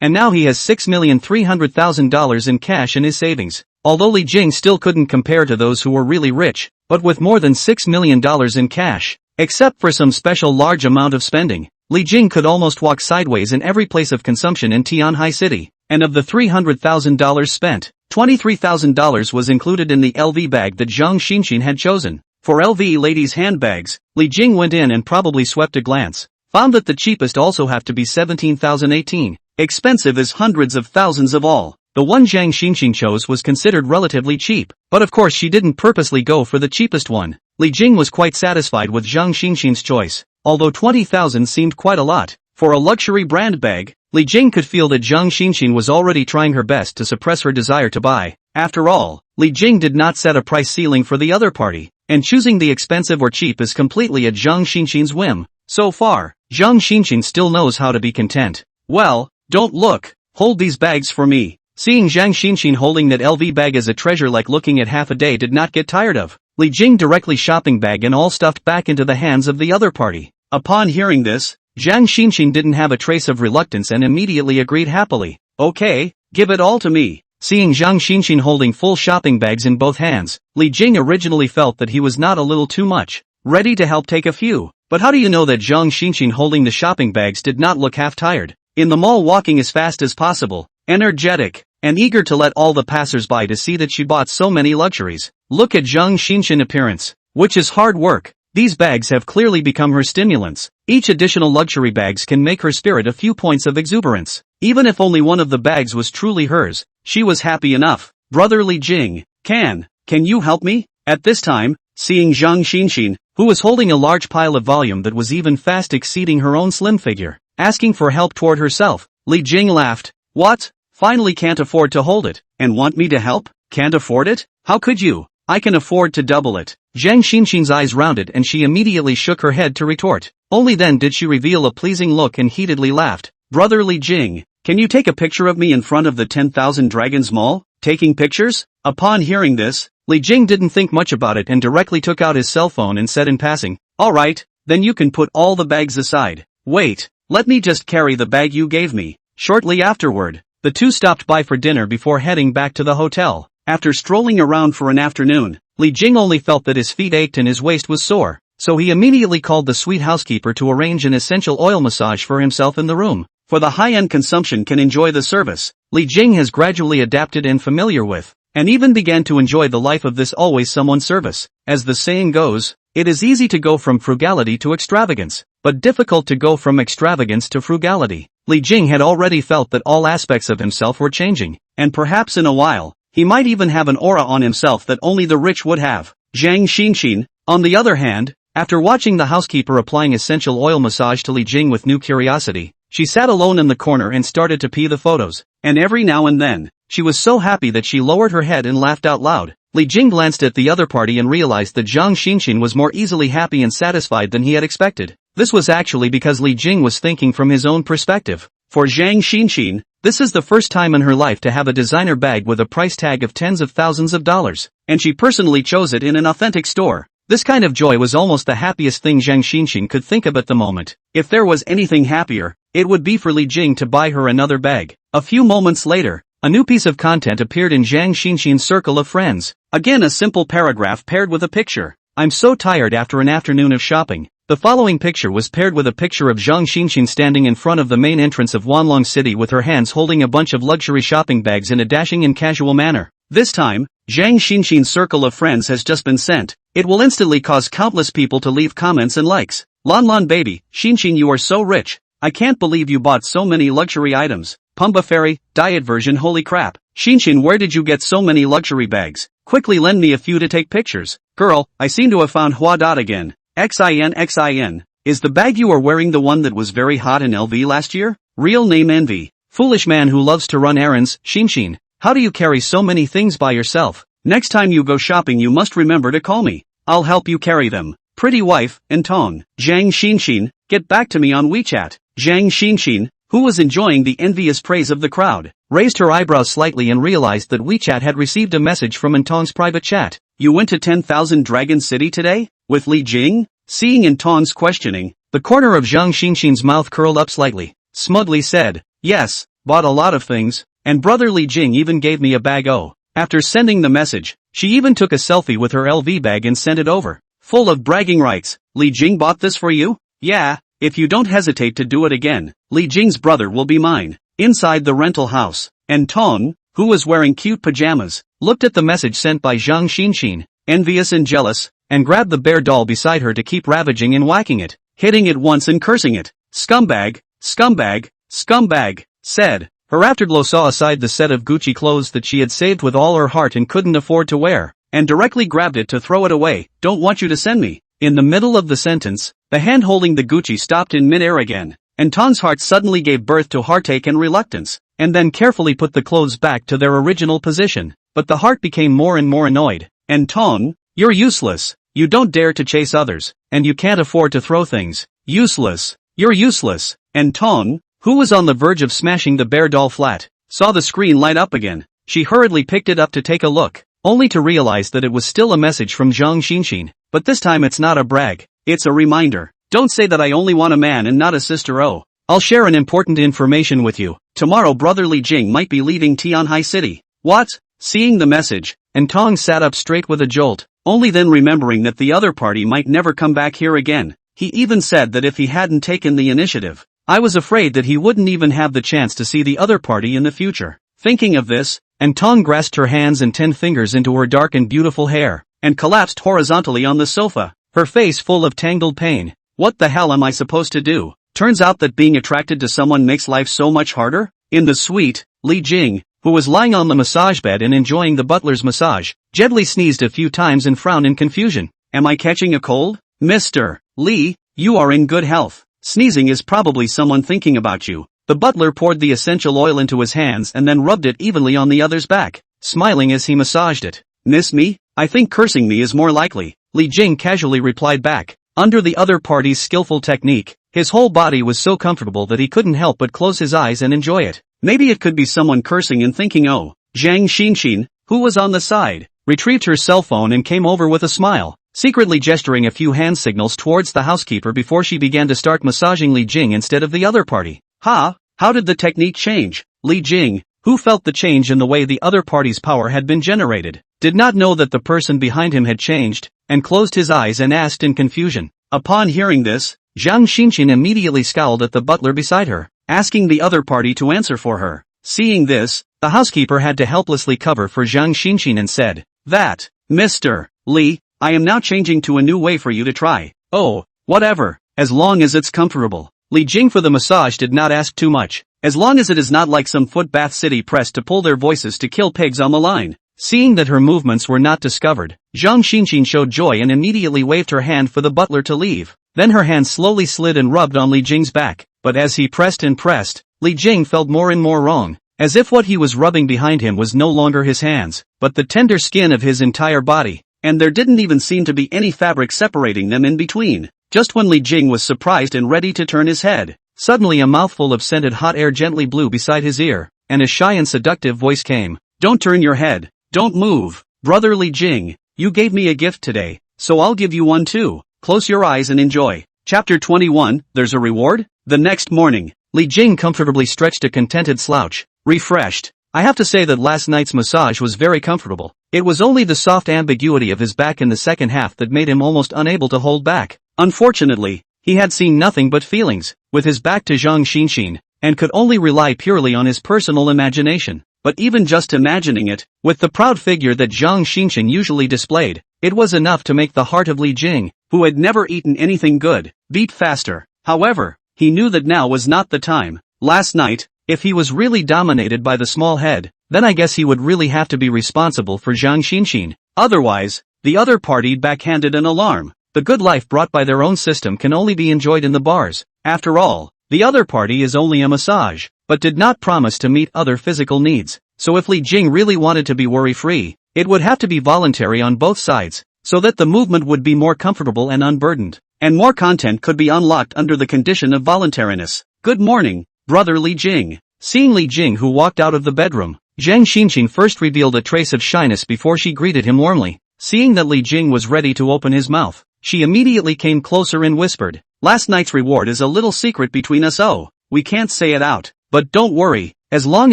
and now he has $6,300,000 in cash in his savings. although Li Jing still couldn't compare to those who were really rich, but with more than $6 million in cash. Except for some special large amount of spending, Li Jing could almost walk sideways in every place of consumption in Tianhai City, and of the $300,000 spent, $23,000 was included in the LV bag that Zhang Xinxin had chosen. For LV ladies' handbags, Li Jing went in and probably swept a glance, found that the cheapest also have to be 17,018. Expensive is hundreds of thousands of all. The one Zhang Xinxin chose was considered relatively cheap, but of course she didn't purposely go for the cheapest one. Li Jing was quite satisfied with Zhang Xinxin's choice, although 20,000 seemed quite a lot. For a luxury brand bag, Li Jing could feel that Zhang Xinxin was already trying her best to suppress her desire to buy. After all, Li Jing did not set a price ceiling for the other party, and choosing the expensive or cheap is completely at Zhang Xinxin's whim. So far, Zhang Xinxin still knows how to be content. Well, don't look, hold these bags for me. Seeing Zhang Xinxin holding that LV bag as a treasure like looking at half a day did not get tired of. Li Jing directly shopping bag and all stuffed back into the hands of the other party. Upon hearing this, Zhang Xinxin didn't have a trace of reluctance and immediately agreed happily. Okay, give it all to me. Seeing Zhang Xinxin holding full shopping bags in both hands, Li Jing originally felt that he was not a little too much ready to help take a few. But how do you know that Zhang Xinxin holding the shopping bags did not look half tired? In the mall walking as fast as possible, energetic, and eager to let all the passers-by to see that she bought so many luxuries. Look at Zhang Xinxin appearance, which is hard work. These bags have clearly become her stimulants. Each additional luxury bags can make her spirit a few points of exuberance. Even if only one of the bags was truly hers, she was happy enough. Brother Li Jing, can you help me? At this time, seeing Zhang Xinxin, who was holding a large pile of volume that was even fast exceeding her own slim figure, asking for help toward herself, Li Jing laughed. What? Finally can't afford to hold it, and want me to help? Can't afford it? How could you? I can afford to double it. Zhang Xinxin's eyes rounded and she immediately shook her head to retort. Only then did she reveal a pleasing look and heatedly laughed. Brother Li Jing, can you take a picture of me in front of the 10,000 Dragons Mall? Taking pictures? Upon hearing this, Li Jing didn't think much about it and directly took out his cell phone and said in passing, alright, then you can put all the bags aside. Wait, let me just carry the bag you gave me. Shortly afterward, the two stopped by for dinner before heading back to the hotel. After strolling around for an afternoon, Li Jing only felt that his feet ached and his waist was sore, so he immediately called the sweet housekeeper to arrange an essential oil massage for himself in the room. For the high-end consumption can enjoy the service, Li Jing has gradually adapted and familiar with, and even began to enjoy the life of this always someone service. As the saying goes, it is easy to go from frugality to extravagance, but difficult to go from extravagance to frugality. Li Jing had already felt that all aspects of himself were changing, and perhaps in a while, he might even have an aura on himself that only the rich would have. Zhang Xinxin, on the other hand, after watching the housekeeper applying essential oil massage to Li Jing with new curiosity, she sat alone in the corner and started to pee the photos, and every now and then, she was so happy that she lowered her head and laughed out loud. Li Jing glanced at the other party and realized that Zhang Xinxin was more easily happy and satisfied than he had expected. This was actually because Li Jing was thinking from his own perspective. For Zhang Xinxin, this is the first time in her life to have a designer bag with a price tag of tens of thousands of dollars, and she personally chose it in an authentic store. This kind of joy was almost the happiest thing Zhang Xinxin could think of at the moment. If there was anything happier, it would be for Li Jing to buy her another bag. A few moments later, a new piece of content appeared in Zhang Xinxin's circle of friends. Again a simple paragraph paired with a picture. I'm so tired after an afternoon of shopping. The following picture was paired with a picture of Zhang Xinxin standing in front of the main entrance of Wanlong City with her hands holding a bunch of luxury shopping bags in a dashing and casual manner. This time, Zhang Xinxin's circle of friends has just been sent. It will instantly cause countless people to leave comments and likes. Lan baby, Xinxin you are so rich. I can't believe you bought so many luxury items. Pumba Fairy, diet version holy crap. Xinxin where did you get so many luxury bags? Quickly lend me a few to take pictures. Girl, I seem to have found Hua Dot again. XIN. Is the bag you are wearing the one that was very hot in LV last year? Real name Envy. Foolish man who loves to run errands. Xinxin, how do you carry so many things by yourself? Next time you go shopping you must remember to call me. I'll help you carry them. Pretty wife, Entong. Zhang Xinxin, get back to me on WeChat. Zhang Xinxin, who was enjoying the envious praise of the crowd, raised her eyebrows slightly and realized that WeChat had received a message from Entong's private chat. You went to 10,000 Dragon City today? With Li Jing? Seeing Entong's questioning, the corner of Zhang Xinxin's mouth curled up slightly, smugly said, yes, bought a lot of things, and brother Li Jing even gave me a bag. Oh. After sending the message, she even took a selfie with her LV bag and sent it over. Full of bragging rights. Li Jing bought this for you? Yeah, if you don't hesitate to do it again, Li Jing's brother will be mine. Inside the rental house, and Tong, who was wearing cute pajamas, looked at the message sent by Zhang Xinxin, envious and jealous, and grabbed the bear doll beside her to keep ravaging and whacking it, hitting it once and cursing it. Scumbag, scumbag, scumbag, said. Her afterglow saw aside the set of Gucci clothes that she had saved with all her heart and couldn't afford to wear, and directly grabbed it to throw it away. Don't want you to send me. In the middle of the sentence, the hand holding the Gucci stopped in mid-air again, and Tong's heart suddenly gave birth to heartache and reluctance, and then carefully put the clothes back to their original position. But the heart became more and more annoyed. And Tong, you're useless. You don't dare to chase others, and you can't afford to throw things. Useless. You're useless. And Tong, who was on the verge of smashing the bear doll flat, saw the screen light up again. She hurriedly picked it up to take a look, only to realize that it was still a message from Zhang Xinxin. But this time it's not a brag, it's a reminder. Don't say that I only want a man and not a sister. Oh, I'll share an important information with you. Tomorrow brother Li Jing might be leaving Tianhai City. What? Seeing the message, and Tong sat up straight with a jolt, only then remembering that the other party might never come back here again. He even said that if he hadn't taken the initiative, I was afraid that he wouldn't even have the chance to see the other party in the future. Thinking of this, and Tong grasped her hands and 10 fingers into her dark and beautiful hair, and collapsed horizontally on the sofa, her face full of tangled pain. What the hell am I supposed to do? Turns out that being attracted to someone makes life so much harder? In the suite, Li Jing, who was lying on the massage bed and enjoying the butler's massage, gently sneezed a few times and frowned in confusion. Am I catching a cold? Mr. Li, you are in good health. Sneezing is probably someone thinking about you. The butler poured the essential oil into his hands and then rubbed it evenly on the other's back, smiling as he massaged it. Miss me? I think cursing me is more likely, Li Jing casually replied back. Under the other party's skillful technique, his whole body was so comfortable that he couldn't help but close his eyes and enjoy it. Maybe it could be someone cursing and thinking. Oh. Zhang Xinxin, who was on the side, retrieved her cell phone and came over with a smile, secretly gesturing a few hand signals towards the housekeeper before she began to start massaging Li Jing instead of the other party. How did the technique change? Li Jing, who felt the change in the way the other party's power had been generated, did not know that the person behind him had changed, and closed his eyes and asked in confusion. Upon hearing this, Zhang Xinxin immediately scowled at the butler beside her, asking the other party to answer for her. Seeing this, the housekeeper had to helplessly cover for Zhang Xinxin and said, "That, Mr. Li, I am now changing to a new way for you to try. Oh, whatever, as long as it's comfortable." Li Jing for the massage did not ask too much, as long as it is not like some foot bath city press to pull their voices to kill pigs on the line. Seeing that her movements were not discovered, Zhang Xinxin showed joy and immediately waved her hand for the butler to leave. Then her hand slowly slid and rubbed on Li Jing's back, but as he pressed and pressed, Li Jing felt more and more wrong, as if what he was rubbing behind him was no longer his hands, but the tender skin of his entire body, and there didn't even seem to be any fabric separating them in between. Just when Li Jing was surprised and ready to turn his head, suddenly a mouthful of scented hot air gently blew beside his ear, and a shy and seductive voice came. "Don't turn your head. Don't move. Brother Li Jing, you gave me a gift today, so I'll give you one too. Close your eyes and enjoy." Chapter 21, There's a Reward? The next morning, Li Jing comfortably stretched a contented slouch, refreshed. I have to say that last night's massage was very comfortable. It was only the soft ambiguity of his back in the second half that made him almost unable to hold back. Unfortunately, he had seen nothing but feelings, with his back to Zhang Xinxin, and could only rely purely on his personal imagination. But even just imagining it, with the proud figure that Zhang Xinxin usually displayed, it was enough to make the heart of Li Jing, who had never eaten anything good, beat faster. However, he knew that now was not the time. Last night, if he was really dominated by the small head, then I guess he would really have to be responsible for Zhang Xinxin. Otherwise, the other party backhanded an alarm. The good life brought by their own system can only be enjoyed in the bars. After all, the other party is only a massage, but did not promise to meet other physical needs. So if Li Jing really wanted to be worry-free, it would have to be voluntary on both sides, so that the movement would be more comfortable and unburdened, and more content could be unlocked under the condition of voluntariness. "Good morning, brother Li Jing." Seeing Li Jing who walked out of the bedroom, Zhang Xinxin first revealed a trace of shyness before she greeted him warmly. Seeing that Li Jing was ready to open his mouth, she immediately came closer and whispered, "Last night's reward is a little secret between us. Oh, we can't say it out, but don't worry, as long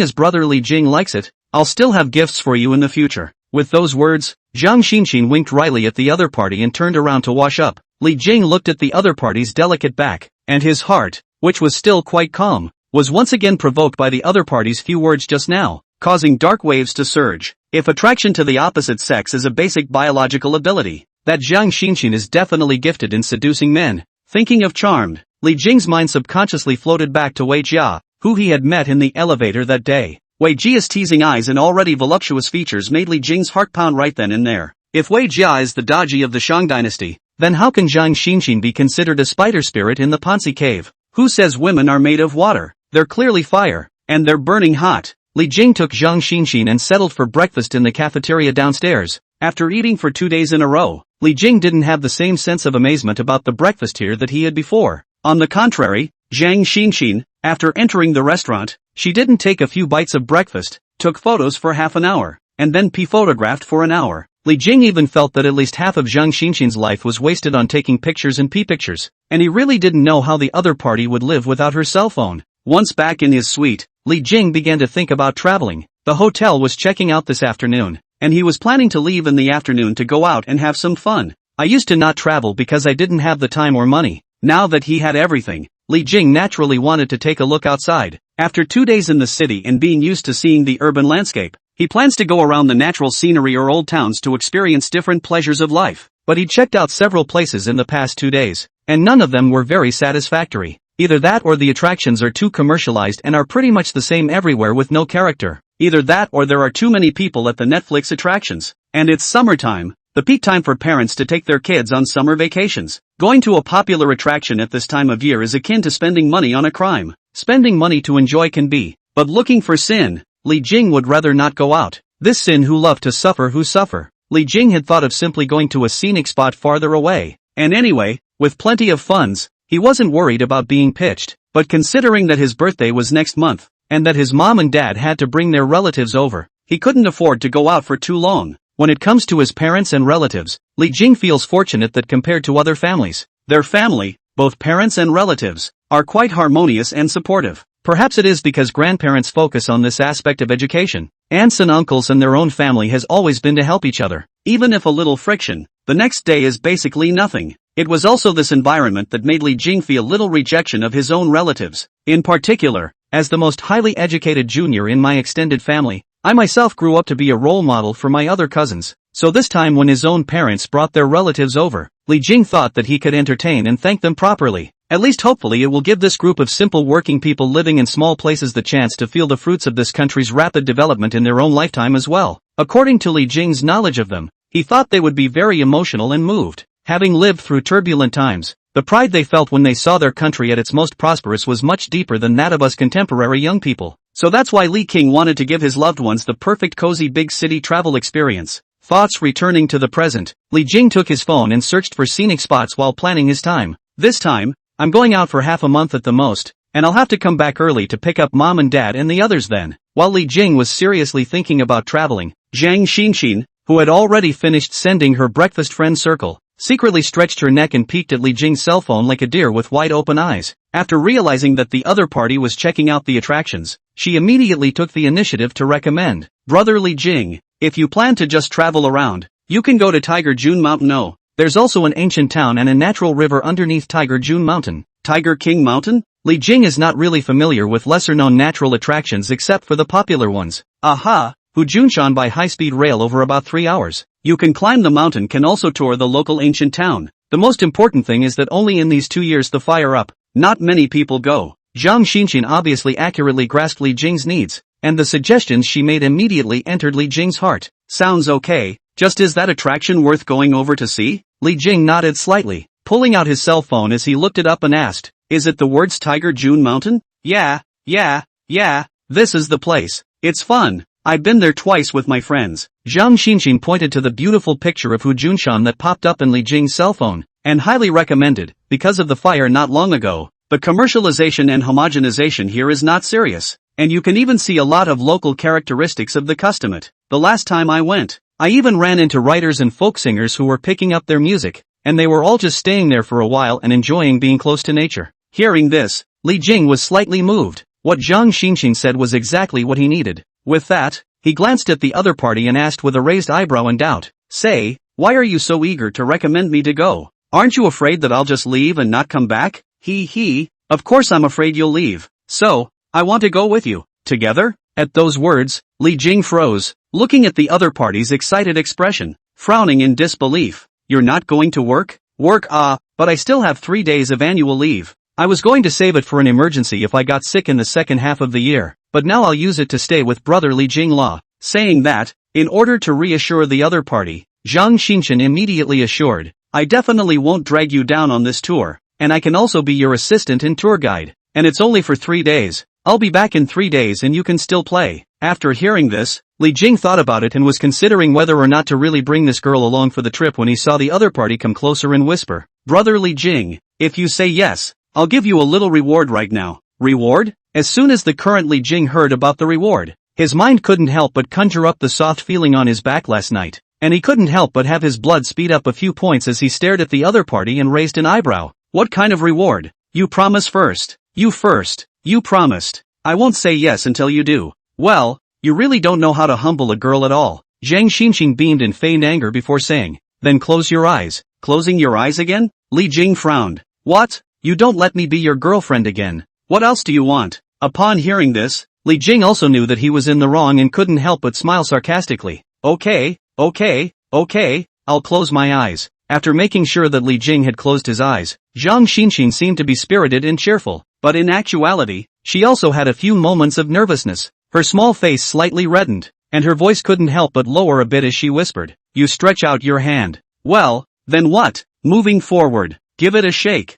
as brother Li Jing likes it, I'll still have gifts for you in the future. With those words, Zhang Xinxin winked wryly at the other party and turned around to wash up. Li Jing looked at the other party's delicate back, and his heart, which was still quite calm, was once again provoked by the other party's few words just now, causing dark waves to surge. If attraction to the opposite sex is a basic biological ability, that Zhang Xinxin is definitely gifted in seducing men. Thinking of Charmed, Li Jing's mind subconsciously floated back to Wei Jia, who he had met in the elevator that day. Wei Jia's teasing eyes and already voluptuous features made Li Jing's heart pound right then and there. If Wei Jia is the Daji of the Shang dynasty, then how can Zhang Xinxin be considered a spider spirit in the Ponzi cave? Who says women are made of water? They're clearly fire, and they're burning hot. Li Jing took Zhang Xinxin and settled for breakfast in the cafeteria downstairs. After eating for 2 days in a row, Li Jing didn't have the same sense of amazement about the breakfast here that he had before. On the contrary, Zhang Xinxin, after entering the restaurant, she didn't take a few bites of breakfast, took photos for half an hour, and then photographed for an hour. Li Jing even felt that at least half of Zhang Xinxin's life was wasted on taking pictures and pictures, and he really didn't know how the other party would live without her cell phone. Once back in his suite, Li Jing began to think about traveling. The hotel was checking out this afternoon, and he was planning to leave in the afternoon to go out and have some fun. I used to not travel because I didn't have the time or money. Now that he had everything, Li Jing naturally wanted to take a look outside. After 2 days in the city and being used to seeing the urban landscape, he plans to go around the natural scenery or old towns to experience different pleasures of life. But he checked out several places in the past 2 days, and none of them were very satisfactory. Either that or the attractions are too commercialized and are pretty much the same everywhere with no character. Either that or there are too many people at the Netflix attractions. And it's summertime, the peak time for parents to take their kids on summer vacations. Going to a popular attraction at this time of year is akin to spending money on a crime. Spending money to enjoy can be, but looking for sin, Li Jing would rather not go out. This sin who love to suffer who suffer. Li Jing had thought of simply going to a scenic spot farther away. And anyway, with plenty of funds, he wasn't worried about being pitched. But considering that his birthday was next month, and that his mom and dad had to bring their relatives over, he couldn't afford to go out for too long. When it comes to his parents and relatives, Li Jing feels fortunate that compared to other families, their family, both parents and relatives, are quite harmonious and supportive. Perhaps it is because grandparents focus on this aspect of education. Aunts and uncles and their own family has always been to help each other. Even if a little friction, the next day is basically nothing. It was also this environment that made Li Jing feel little rejection of his own relatives. In particular, as the most highly educated junior in my extended family, I myself grew up to be a role model for my other cousins. So this time when his own parents brought their relatives over, Li Jing thought that he could entertain and thank them properly. At least hopefully it will give this group of simple working people living in small places the chance to feel the fruits of this country's rapid development in their own lifetime as well. According to Li Jing's knowledge of them, he thought they would be very emotional and moved. Having lived through turbulent times, the pride they felt when they saw their country at its most prosperous was much deeper than that of us contemporary young people. So that's why Li King wanted to give his loved ones the perfect cozy big city travel experience. Thoughts returning to the present, Li Jing took his phone and searched for scenic spots while planning his time. This time, I'm going out for half a month at the most, and I'll have to come back early to pick up mom and dad and the others then. While Li Jing was seriously thinking about traveling, Zhang Xinxin, who had already finished sending her breakfast friend circle, secretly stretched her neck and peeked at Li Jing's cell phone like a deer with wide open eyes. After realizing that the other party was checking out the attractions, she immediately took the initiative to recommend, "Brother Li Jing, if you plan to just travel around, you can go to Tiger June Mountain. No, there's also an ancient town and a natural river underneath Tiger June Mountain." Tiger King Mountain? Li Jing is not really familiar with lesser-known natural attractions except for the popular ones. Aha! Hujunshan by high-speed rail over about 3 hours. You can climb the mountain, can also tour the local ancient town. The most important thing is that only in these 2 years the fire up, not many people go. Zhang Xinxin obviously accurately grasped Li Jing's needs, and the suggestions she made immediately entered Li Jing's heart. Sounds okay, just is that attraction worth going over to see? Li Jing nodded slightly, pulling out his cell phone as he looked it up and asked, "Is it the words Tiger June Mountain?" Yeah, this is the place. It's fun. I've been there twice with my friends." Zhang Xinxin pointed to the beautiful picture of Hujunshan that popped up in Li Jing's cell phone, and highly recommended, because of the fire not long ago. The commercialization and homogenization here is not serious, and you can even see a lot of local characteristics of the customate. The last time I went, I even ran into writers and folk singers who were picking up their music, and they were all just staying there for a while and enjoying being close to nature. Hearing this, Li Jing was slightly moved. What Zhang Xinxin said was exactly what he needed. With that, he glanced at the other party and asked with a raised eyebrow in doubt, "Say, why are you so eager to recommend me to go? Aren't you afraid that I'll just leave and not come back?" Of course I'm afraid you'll leave. So, I want to go with you. Together?" At those words, Li Jing froze, looking at the other party's excited expression, frowning in disbelief. "You're not going to work?" "Work, but I still have 3 days of annual leave. I was going to save it for an emergency if I got sick in the second half of the year, but now I'll use it to stay with brother Li Jingla." Saying that, in order to reassure the other party, Zhang Xinchen immediately assured, "I definitely won't drag you down on this tour, and I can also be your assistant and tour guide, and it's only for 3 days. I'll be back in 3 days and you can still play." After hearing this, Li Jing thought about it and was considering whether or not to really bring this girl along for the trip when he saw the other party come closer and whisper, "Brother Li Jing, if you say yes, I'll give you a little reward right now." Reward? As soon as the current Li Jing heard about the reward, his mind couldn't help but conjure up the soft feeling on his back last night, and he couldn't help but have his blood speed up a few points as he stared at the other party and raised an eyebrow. "What kind of reward? You promise first. You first. You promised. I won't say yes until you do." "Well, you really don't know how to humble a girl at all." Zhang Xinqing beamed in feigned anger before saying, "Then close your eyes." "Closing your eyes again?" Li Jing frowned. "What? You don't let me be your girlfriend again. What else do you want?" Upon hearing this, Li Jing also knew that he was in the wrong and couldn't help but smile sarcastically. Okay, I'll close my eyes." After making sure that Li Jing had closed his eyes, Zhang Xinqing seemed to be spirited and cheerful, but in actuality, she also had a few moments of nervousness. Her small face slightly reddened, and her voice couldn't help but lower a bit as she whispered, "You stretch out your hand." "Well, then what? Moving forward, give it a shake."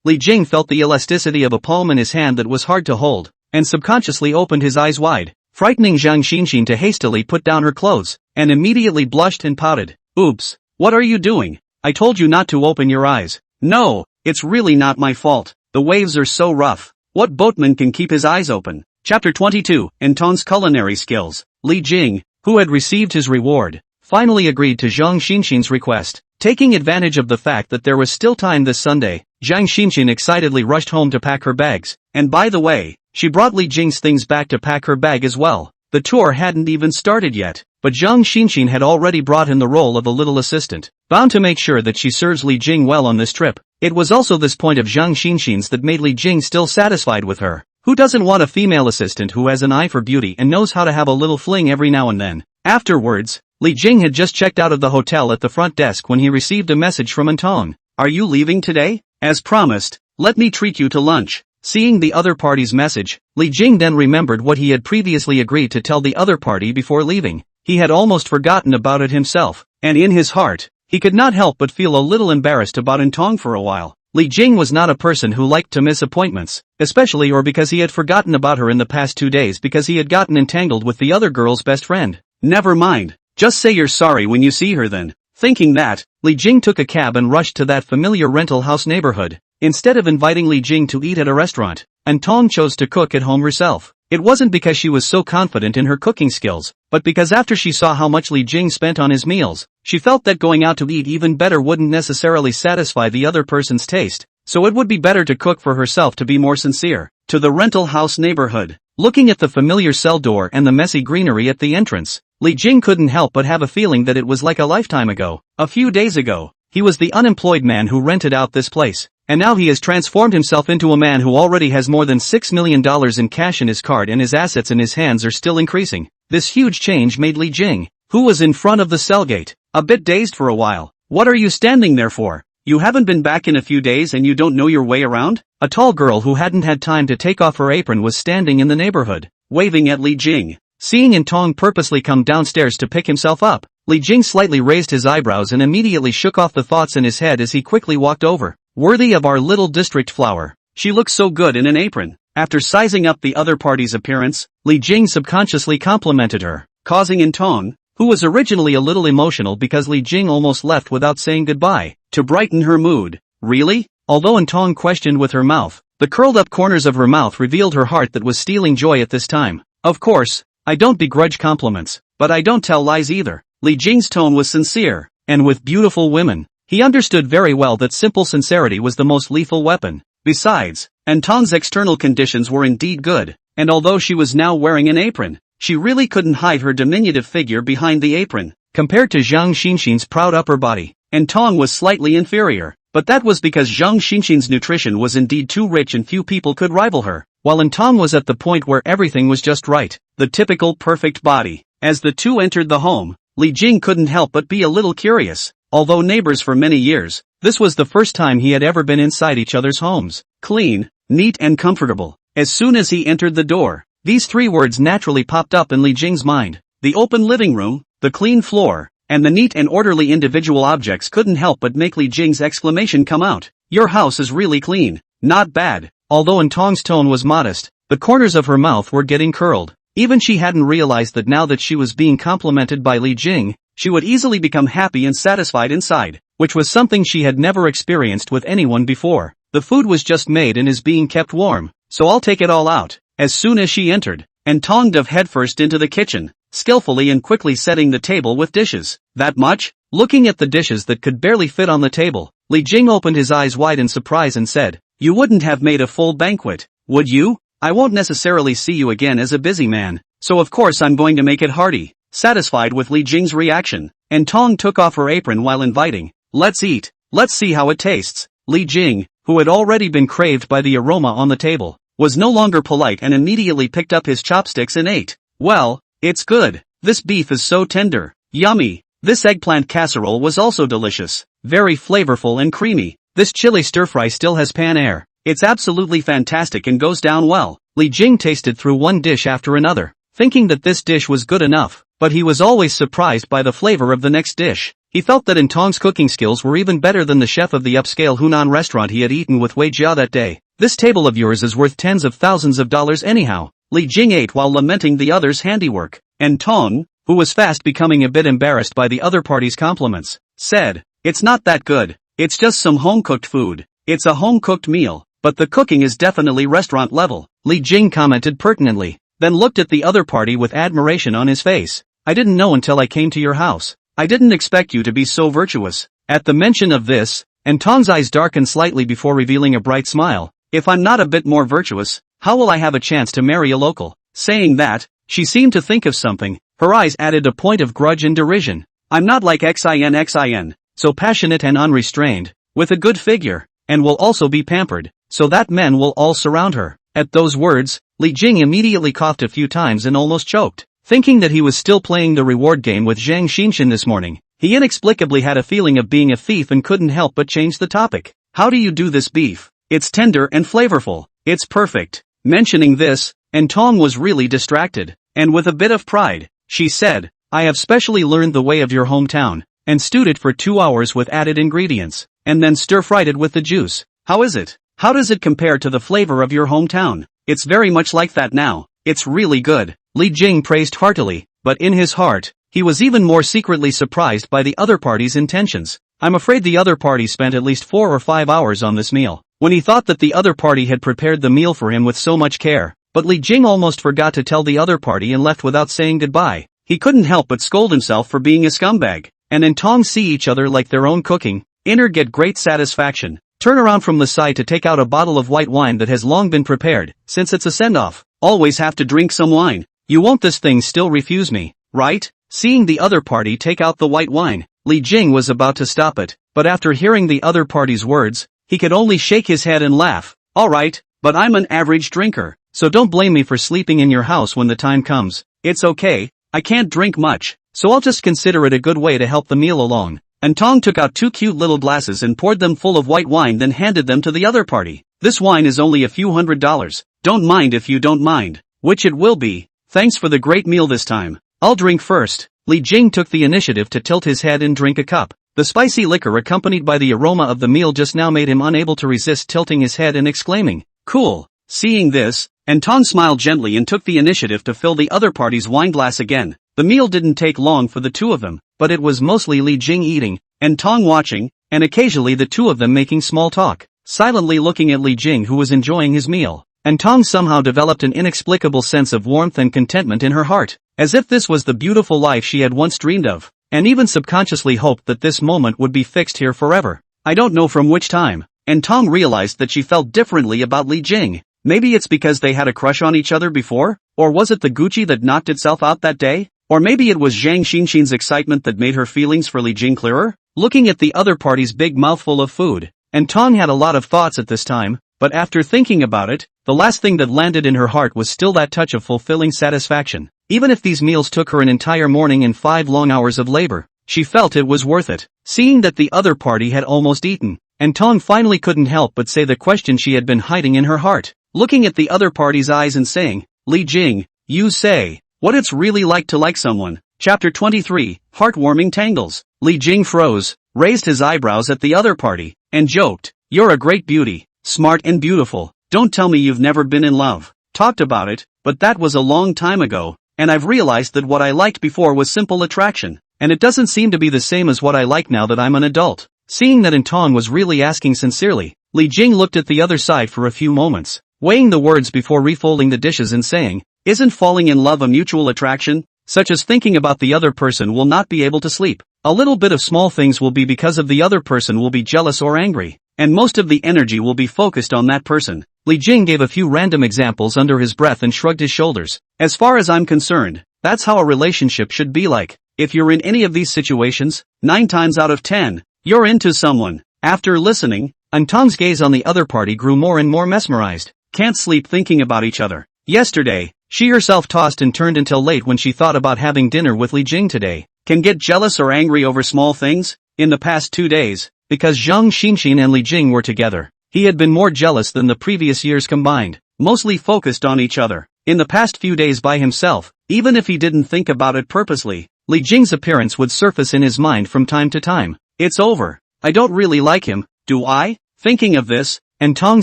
Li Jing felt the elasticity of a palm in his hand that was hard to hold, and subconsciously opened his eyes wide, frightening Zhang Xinqing to hastily put down her clothes, and immediately blushed and pouted. "Oops, what are you doing? I told you not to open your eyes." "No, it's really not my fault. The waves are so rough. What boatman can keep his eyes open?" Chapter 22, Anton's Culinary Skills. Li Jing, who had received his reward, finally agreed to Zhang Xinqing's request. Taking advantage of the fact that there was still time this Sunday, Zhang Xinqing excitedly rushed home to pack her bags, and by the way, she brought Li Jing's things back to pack her bag as well. The tour hadn't even started yet, but Zhang Xinqing had already brought in the role of a little assistant, bound to make sure that she serves Li Jing well on this trip. It was also this point of Zhang Xinqing's that made Li Jing still satisfied with her. Who doesn't want a female assistant who has an eye for beauty and knows how to have a little fling every now and then? Afterwards, Li Jing had just checked out of the hotel at the front desk when he received a message from Anton. "Are you leaving today? As promised, let me treat you to lunch." Seeing the other party's message, Li Jing then remembered what he had previously agreed to tell the other party before leaving. He had almost forgotten about it himself, and in his heart, he could not help but feel a little embarrassed about Antong for a while. Li Jing was not a person who liked to miss appointments, especially or because he had forgotten about her in the past 2 days because he had gotten entangled with the other girl's best friend. "Never mind, just say you're sorry when you see her then." Thinking that, Li Jing took a cab and rushed to that familiar rental house neighborhood. Instead of inviting Li Jing to eat at a restaurant, Antong chose to cook at home herself. It wasn't because she was so confident in her cooking skills, but because after she saw how much Li Jing spent on his meals, she felt that going out to eat even better wouldn't necessarily satisfy the other person's taste, so it would be better to cook for herself to be more sincere. To the rental house neighborhood. Looking at the familiar cell door and the messy greenery at the entrance, Li Jing couldn't help but have a feeling that it was like a lifetime ago. A few days ago, he was the unemployed man who rented out this place, and now he has transformed himself into a man who already has more than $6 million in cash in his card and his assets in his hands are still increasing. This huge change made Li Jing, who was in front of the cell gate, a bit dazed for a while. "What are you standing there for? You haven't been back in a few days and you don't know your way around?" A tall girl who hadn't had time to take off her apron was standing in the neighborhood, waving at Li Jing. Seeing Antong purposely come downstairs to pick himself up, Li Jing slightly raised his eyebrows and immediately shook off the thoughts in his head as he quickly walked over. "Worthy of our little district flower. She looks so good in an apron." After sizing up the other party's appearance, Li Jing subconsciously complimented her, causing Antong, who was originally a little emotional because Li Jing almost left without saying goodbye, to brighten her mood. "Really?" Although Antong questioned with her mouth, the curled up corners of her mouth revealed her heart that was stealing joy at this time. "Of course, I don't begrudge compliments, but I don't tell lies either." Li Jing's tone was sincere, and with beautiful women, he understood very well that simple sincerity was the most lethal weapon. Besides, Antong's external conditions were indeed good, and although she was now wearing an apron, she really couldn't hide her diminutive figure behind the apron, compared to Zhang Xinxin's proud upper body, and Tong was slightly inferior, but that was because Zhang Xinxin's nutrition was indeed too rich and few people could rival her, while Tong was at the point where everything was just right, the typical perfect body. As the two entered the home, Li Jing couldn't help but be a little curious. Although neighbors for many years, this was the first time he had ever been inside each other's homes. Clean, neat and comfortable. As soon as he entered the door, these three words naturally popped up in Li Jing's mind. The open living room, the clean floor, and the neat and orderly individual objects couldn't help but make Li Jing's exclamation come out. Your house is really clean. Not bad. Although Tong's tone was modest, the corners of her mouth were getting curled. Even she hadn't realized that now that she was being complimented by Li Jing, she would easily become happy and satisfied inside, which was something she had never experienced with anyone before. The food was just made and is being kept warm, so I'll take it all out. As soon as she entered, Tong dove headfirst into the kitchen, skillfully and quickly setting the table with dishes. That much? Looking at the dishes that could barely fit on the table, Li Jing opened his eyes wide in surprise and said, "You wouldn't have made a full banquet, would you? I won't necessarily see you again as a busy man, so of course I'm going to make it hearty." Satisfied with Li Jing's reaction, Tong took off her apron while inviting, "Let's eat, let's see how it tastes." Li Jing, who had already been craved by the aroma on the table, was no longer polite and immediately picked up his chopsticks and ate. "Well, it's good. This beef is so tender. Yummy." This eggplant casserole was also delicious, very flavorful and creamy. This chili stir-fry still has pan air. It's absolutely fantastic and goes down well. Li Jing tasted through one dish after another, thinking that this dish was good enough, but he was always surprised by the flavor of the next dish. He felt that Tong's cooking skills were even better than the chef of the upscale Hunan restaurant he had eaten with Wei Jia that day. "This table of yours is worth tens of thousands of dollars anyhow." Li Jing ate while lamenting the other's handiwork, and Tong, who was fast becoming a bit embarrassed by the other party's compliments, said, "It's not that good. It's just some home-cooked food. It's a home-cooked meal, but the cooking is definitely restaurant level." Li Jing commented pertinently, then looked at the other party with admiration on his face. "I didn't know until I came to your house. I didn't expect you to be so virtuous." At the mention of this, Tong's eyes darkened slightly before revealing a bright smile. "If I'm not a bit more virtuous, how will I have a chance to marry a local?" Saying that, she seemed to think of something. Her eyes added a point of grudge and derision. "I'm not like XIN, so passionate and unrestrained, with a good figure, and will also be pampered, so that men will all surround her." At those words, Li Jing immediately coughed a few times and almost choked. Thinking that he was still playing the reward game with Zhang Xinxin this morning, he inexplicably had a feeling of being a thief and couldn't help but change the topic. "How do you do this beef? It's tender and flavorful. It's perfect." Mentioning this, Tong was really distracted, and with a bit of pride, she said, "I have specially learned the way of your hometown, and stewed it for 2 hours with added ingredients, and then stir-fried it with the juice. How is it? How does it compare to the flavor of your hometown?" "It's very much like that now. It's really good," Li Jing praised heartily, but in his heart, he was even more secretly surprised by the other party's intentions. "I'm afraid the other party spent at least 4 or 5 hours on this meal." When he thought that the other party had prepared the meal for him with so much care, but Li Jing almost forgot to tell the other party and left without saying goodbye. He couldn't help but scold himself for being a scumbag. And Tong see each other like their own cooking, inner get great satisfaction. Turn around from the side to take out a bottle of white wine that has long been prepared, since it's a send-off. Always have to drink some wine. You won't this thing still refuse me, right? Seeing the other party take out the white wine, Li Jing was about to stop it, but after hearing the other party's words, he could only shake his head and laugh. "Alright, but I'm an average drinker, so don't blame me for sleeping in your house when the time comes. It's okay, I can't drink much, so I'll just consider it a good way to help the meal along." Tong took out 2 cute little glasses and poured them full of white wine, then handed them to the other party. "This wine is only a few $100. Don't mind if you don't mind." "Which it will be. Thanks for the great meal this time. I'll drink first." Li Jing took the initiative to tilt his head and drink a cup. The spicy liquor accompanied by the aroma of the meal just now made him unable to resist tilting his head and exclaiming, "Cool." Seeing this, Tong smiled gently and took the initiative to fill the other party's wineglass again. The meal didn't take long for the two of them, but it was mostly Li Jing eating, and Tong watching, and occasionally the two of them making small talk, silently looking at Li Jing, who was enjoying his meal. And Tong somehow developed an inexplicable sense of warmth and contentment in her heart, as if this was the beautiful life she had once dreamed of, and even subconsciously hoped that this moment would be fixed here forever. I don't know from which time, Tong realized that she felt differently about Li Jing. Maybe it's because they had a crush on each other before? Or was it the Gucci that knocked itself out that day? Or maybe it was Zhang Xinxin's excitement that made her feelings for Li Jing clearer? Looking at the other party's big mouthful of food, and Tong had a lot of thoughts at this time, but after thinking about it, the last thing that landed in her heart was still that touch of fulfilling satisfaction. Even if these meals took her an entire morning and 5 long hours of labor, she felt it was worth it. Seeing that the other party had almost eaten, and Tong finally couldn't help but say the question she had been hiding in her heart. Looking at the other party's eyes and saying, Li Jing, you say, what it's really like to like someone. Chapter 23, Heartwarming Tangles. Li Jing froze, raised his eyebrows at the other party, and joked, you're a great beauty, smart and beautiful, don't tell me you've never been in love. Talked about it, but that was a long time ago, and I've realized that what I liked before was simple attraction, and it doesn't seem to be the same as what I like now that I'm an adult. Seeing that Tong was really asking sincerely, Li Jing looked at the other side for a few moments, weighing the words before refolding the dishes and saying, isn't falling in love a mutual attraction? Such as thinking about the other person will not be able to sleep. A little bit of small things will be because of the other person will be jealous or angry, and most of the energy will be focused on that person. Li Jing gave a few random examples under his breath and shrugged his shoulders. As far as I'm concerned, that's how a relationship should be like. If you're in any of these situations, 9 times out of 10, you're into someone. After listening, Tong's gaze on the other party grew more and more mesmerized. Can't sleep thinking about each other. Yesterday, she herself tossed and turned until late when she thought about having dinner with Li Jing today. Can get jealous or angry over small things? In the past 2 days, because Zhang Xinxin and Li Jing were together, he had been more jealous than the previous years combined, mostly focused on each other. In the past few days by himself, even if he didn't think about it purposely, Li Jing's appearance would surface in his mind from time to time. It's over. I don't really like him, do I? Thinking of this, Tong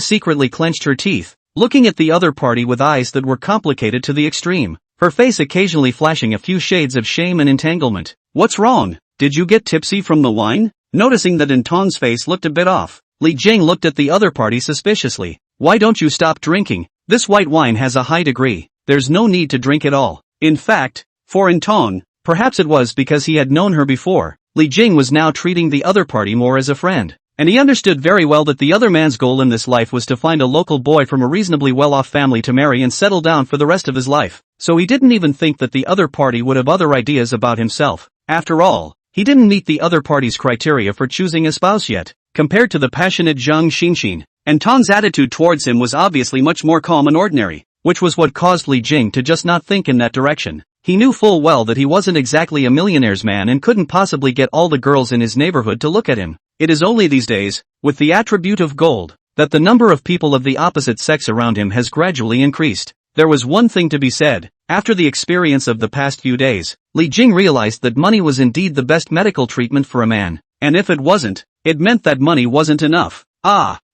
secretly clenched her teeth, looking at the other party with eyes that were complicated to the extreme, her face occasionally flashing a few shades of shame and entanglement. What's wrong? Did you get tipsy from the wine? Noticing that Tong's face looked a bit off, Li Jing looked at the other party suspiciously. Why don't you stop drinking? This white wine has a high degree. There's no need to drink it all. In fact, for Tong, perhaps it was because he had known her before, Li Jing was now treating the other party more as a friend. And he understood very well that the other man's goal in this life was to find a local boy from a reasonably well-off family to marry and settle down for the rest of his life. So he didn't even think that the other party would have other ideas about himself. After all, he didn't meet the other party's criteria for choosing a spouse yet. Compared to the passionate Zhang Xinxin, Tong's attitude towards him was obviously much more calm and ordinary, which was what caused Li Jing to just not think in that direction. He knew full well that he wasn't exactly a millionaire's man and couldn't possibly get all the girls in his neighborhood to look at him. It is only these days, with the attribute of gold, that the number of people of the opposite sex around him has gradually increased. There was one thing to be said. After the experience of the past few days, Li Jing realized that money was indeed the best medical treatment for a man, and if it wasn't, it meant that money wasn't enough.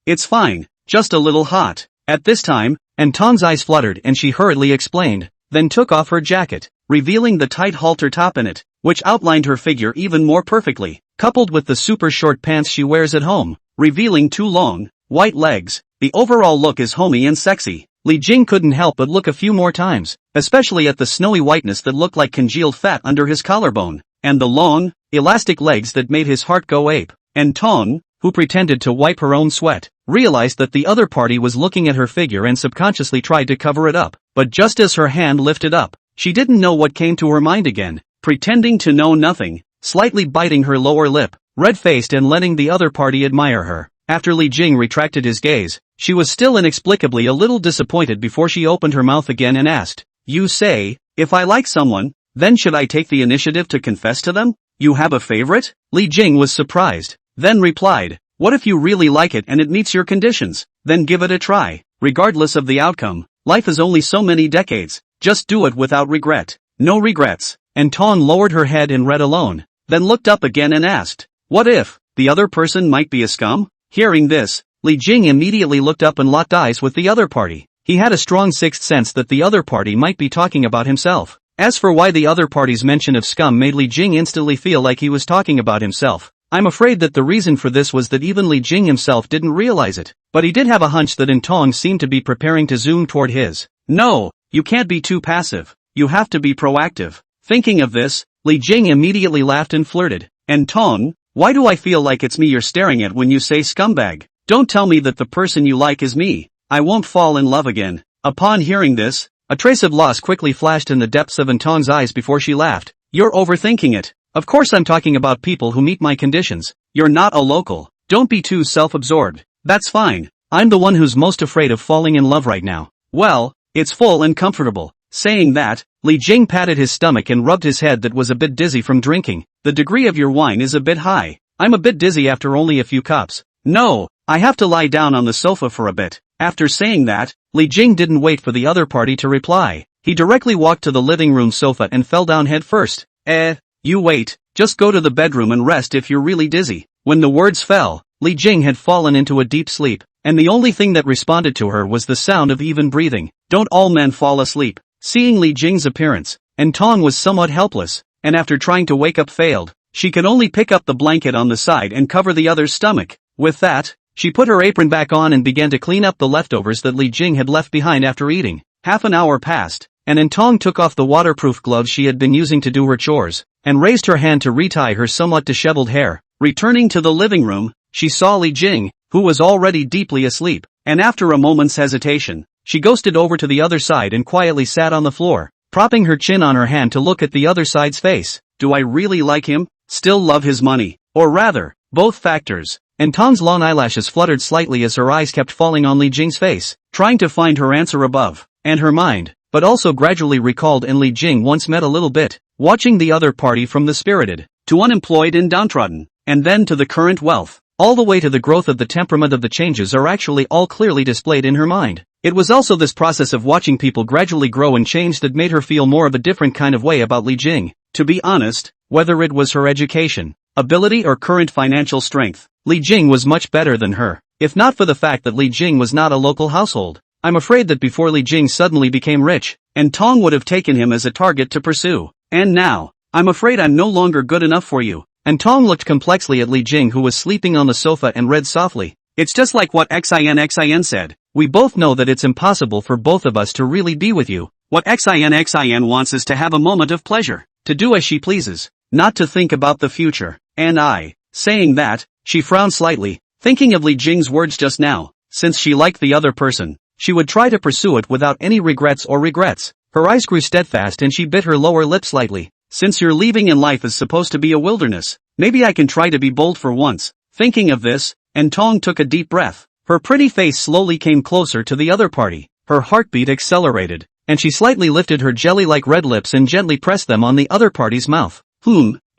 It's fine, just a little hot. At this time, Tong's eyes fluttered and she hurriedly explained, then took off her jacket, revealing the tight halter top in it, which outlined her figure even more perfectly, coupled with the super short pants she wears at home, revealing 2 long, white legs. The overall look is homey and sexy. Li Jing couldn't help but look a few more times, especially at the snowy whiteness that looked like congealed fat under his collarbone, and the long, elastic legs that made his heart go ape. Tong, who pretended to wipe her own sweat, realized that the other party was looking at her figure and subconsciously tried to cover it up, but just as her hand lifted up, she didn't know what came to her mind again, pretending to know nothing, slightly biting her lower lip, red-faced and letting the other party admire her. After Li Jing retracted his gaze, she was still inexplicably a little disappointed before she opened her mouth again and asked, you say, if I like someone, then should I take the initiative to confess to them? You have a favorite? Li Jing was surprised, then replied, what if you really like it and it meets your conditions? Then give it a try. Regardless of the outcome, life is only so many decades, just do it without regret. No regrets. Tong lowered her head and read alone, then looked up again and asked, what if the other person might be a scum? Hearing this, Li Jing immediately looked up and locked eyes with the other party. He had a strong sixth sense that the other party might be talking about himself. As for why the other party's mention of scum made Li Jing instantly feel like he was talking about himself, I'm afraid that the reason for this was that even Li Jing himself didn't realize it, but he did have a hunch that Tong seemed to be preparing to zoom toward his. No, you can't be too passive. You have to be proactive. Thinking of this, Li Jing immediately laughed and flirted. Tong, why do I feel like it's me you're staring at when you say scumbag? Don't tell me that the person you like is me. I won't fall in love again. Upon hearing this, a trace of loss quickly flashed in the depths of Antong's eyes before she laughed. You're overthinking it. Of course I'm talking about people who meet my conditions. You're not a local. Don't be too self-absorbed. That's fine. I'm the one who's most afraid of falling in love right now. Well, it's full and comfortable. Saying that, Li Jing patted his stomach and rubbed his head that was a bit dizzy from drinking. The degree of your wine is a bit high. I'm a bit dizzy after only a few cups. No, I have to lie down on the sofa for a bit. After saying that, Li Jing didn't wait for the other party to reply. He directly walked to the living room sofa and fell down head first. You wait, just go to the bedroom and rest if you're really dizzy. When the words fell, Li Jing had fallen into a deep sleep, and the only thing that responded to her was the sound of even breathing. Don't all men fall asleep? Seeing Li Jing's appearance, Antong was somewhat helpless, and after trying to wake up failed. She could only pick up the blanket on the side and cover the other's stomach. With that, she put her apron back on and began to clean up the leftovers that Li Jing had left behind after eating. Half an hour passed, and Antong took off the waterproof gloves she had been using to do her chores, and raised her hand to retie her somewhat disheveled hair. Returning to the living room, she saw Li Jing, who was already deeply asleep, and after a moment's hesitation, she ghosted over to the other side and quietly sat on the floor, propping her chin on her hand to look at the other side's face. Do I really like him? Still love his money? Or rather, both factors. Antong's long eyelashes fluttered slightly as her eyes kept falling on Li Jing's face, trying to find her answer above, and her mind, but also gradually recalled in Li Jing once met a little bit, watching the other party from the spirited, to unemployed and downtrodden, and then to the current wealth, all the way to the growth of the temperament of the changes are actually all clearly displayed in her mind. It was also this process of watching people gradually grow and change that made her feel more of a different kind of way about Li Jing. To be honest, whether it was her education, ability or current financial strength, Li Jing was much better than her. If not for the fact that Li Jing was not a local household, I'm afraid that before Li Jing suddenly became rich, Antong would have taken him as a target to pursue. And now, I'm afraid I'm no longer good enough for you. Antong looked complexly at Li Jing who was sleeping on the sofa and read softly. It's just like what XIN said. We both know that it's impossible for both of us to really be with you. What XIN wants is to have a moment of pleasure, to do as she pleases, not to think about the future. And saying that, she frowned slightly, thinking of Li Jing's words just now. Since she liked the other person, she would try to pursue it without any regrets. Her eyes grew steadfast and she bit her lower lip slightly. Since you're leaving and life is supposed to be a wilderness, maybe I can try to be bold for once. Thinking of this, Antong took a deep breath. Her pretty face slowly came closer to the other party. Her heartbeat accelerated, and she slightly lifted her jelly-like red lips and gently pressed them on the other party's mouth.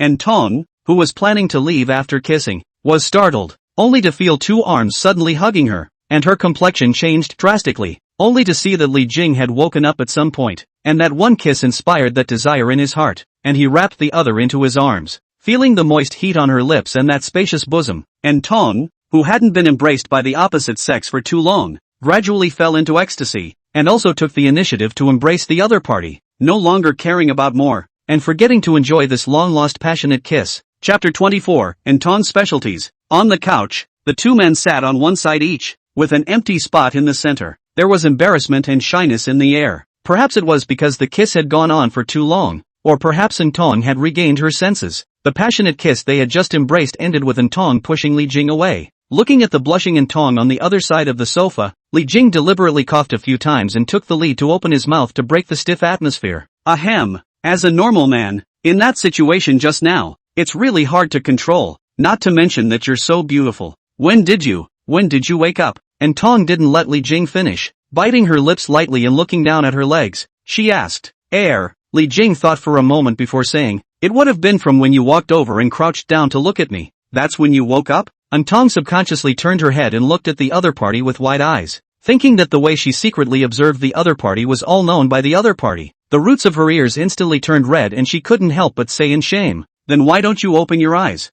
Antong, who was planning to leave after kissing, was startled, only to feel two arms suddenly hugging her, and her complexion changed drastically, only to see that Li Jing had woken up at some point, and that one kiss inspired that desire in his heart, and he wrapped the other into his arms. Feeling the moist heat on her lips and that spacious bosom, Antong, who hadn't been embraced by the opposite sex for too long, gradually fell into ecstasy, and also took the initiative to embrace the other party, no longer caring about more, and forgetting to enjoy this long-lost passionate kiss. Chapter 24, Antong's Specialties. On the couch, the two men sat on one side each, with an empty spot in the center. There was embarrassment and shyness in the air. Perhaps it was because the kiss had gone on for too long, or perhaps Antong had regained her senses. The passionate kiss they had just embraced ended with Antong pushing Li Jing away. Looking at the blushing Antong on the other side of the sofa, Li Jing deliberately coughed a few times and took the lead to open his mouth to break the stiff atmosphere. Ahem. As a normal man, in that situation just now, it's really hard to control, not to mention that you're so beautiful. When did you wake up? Antong didn't let Li Jing finish. Biting her lips lightly and looking down at her legs, she asked. Li Jing thought for a moment before saying, it would have been from when you walked over and crouched down to look at me. That's when you woke up? Antong subconsciously turned her head and looked at the other party with wide eyes, thinking that the way she secretly observed the other party was all known by the other party. The roots of her ears instantly turned red and she couldn't help but say in shame, then why don't you open your eyes?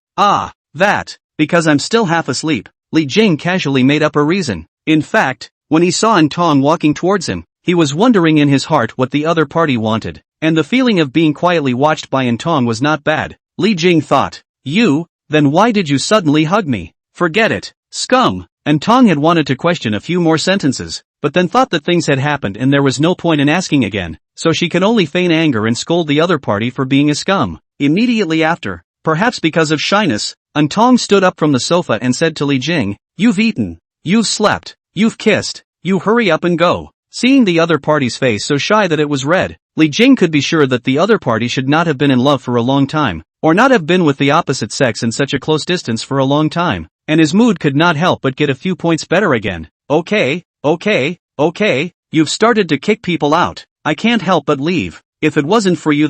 Because I'm still half asleep. Li Jing casually made up a reason. In fact, when he saw Antong walking towards him, he was wondering in his heart what the other party wanted, and the feeling of being quietly watched by Antong was not bad. Li Jing thought, then why did you suddenly hug me? Forget it, scum. Antong had wanted to question a few more sentences, but then thought that things had happened and there was no point in asking again, so she could only feign anger and scold the other party for being a scum. Immediately after, perhaps because of shyness, Antong stood up from the sofa and said to Li Jing, you've eaten, you've slept, you've kissed, You hurry up and go. Seeing the other party's face so shy that it was red, Li Jing could be sure that the other party should not have been in love for a long time, or not have been with the opposite sex in such a close distance for a long time, and his mood could not help but get a few points better again. Okay, you've started to kick people out. I can't help but leave. If it wasn't for you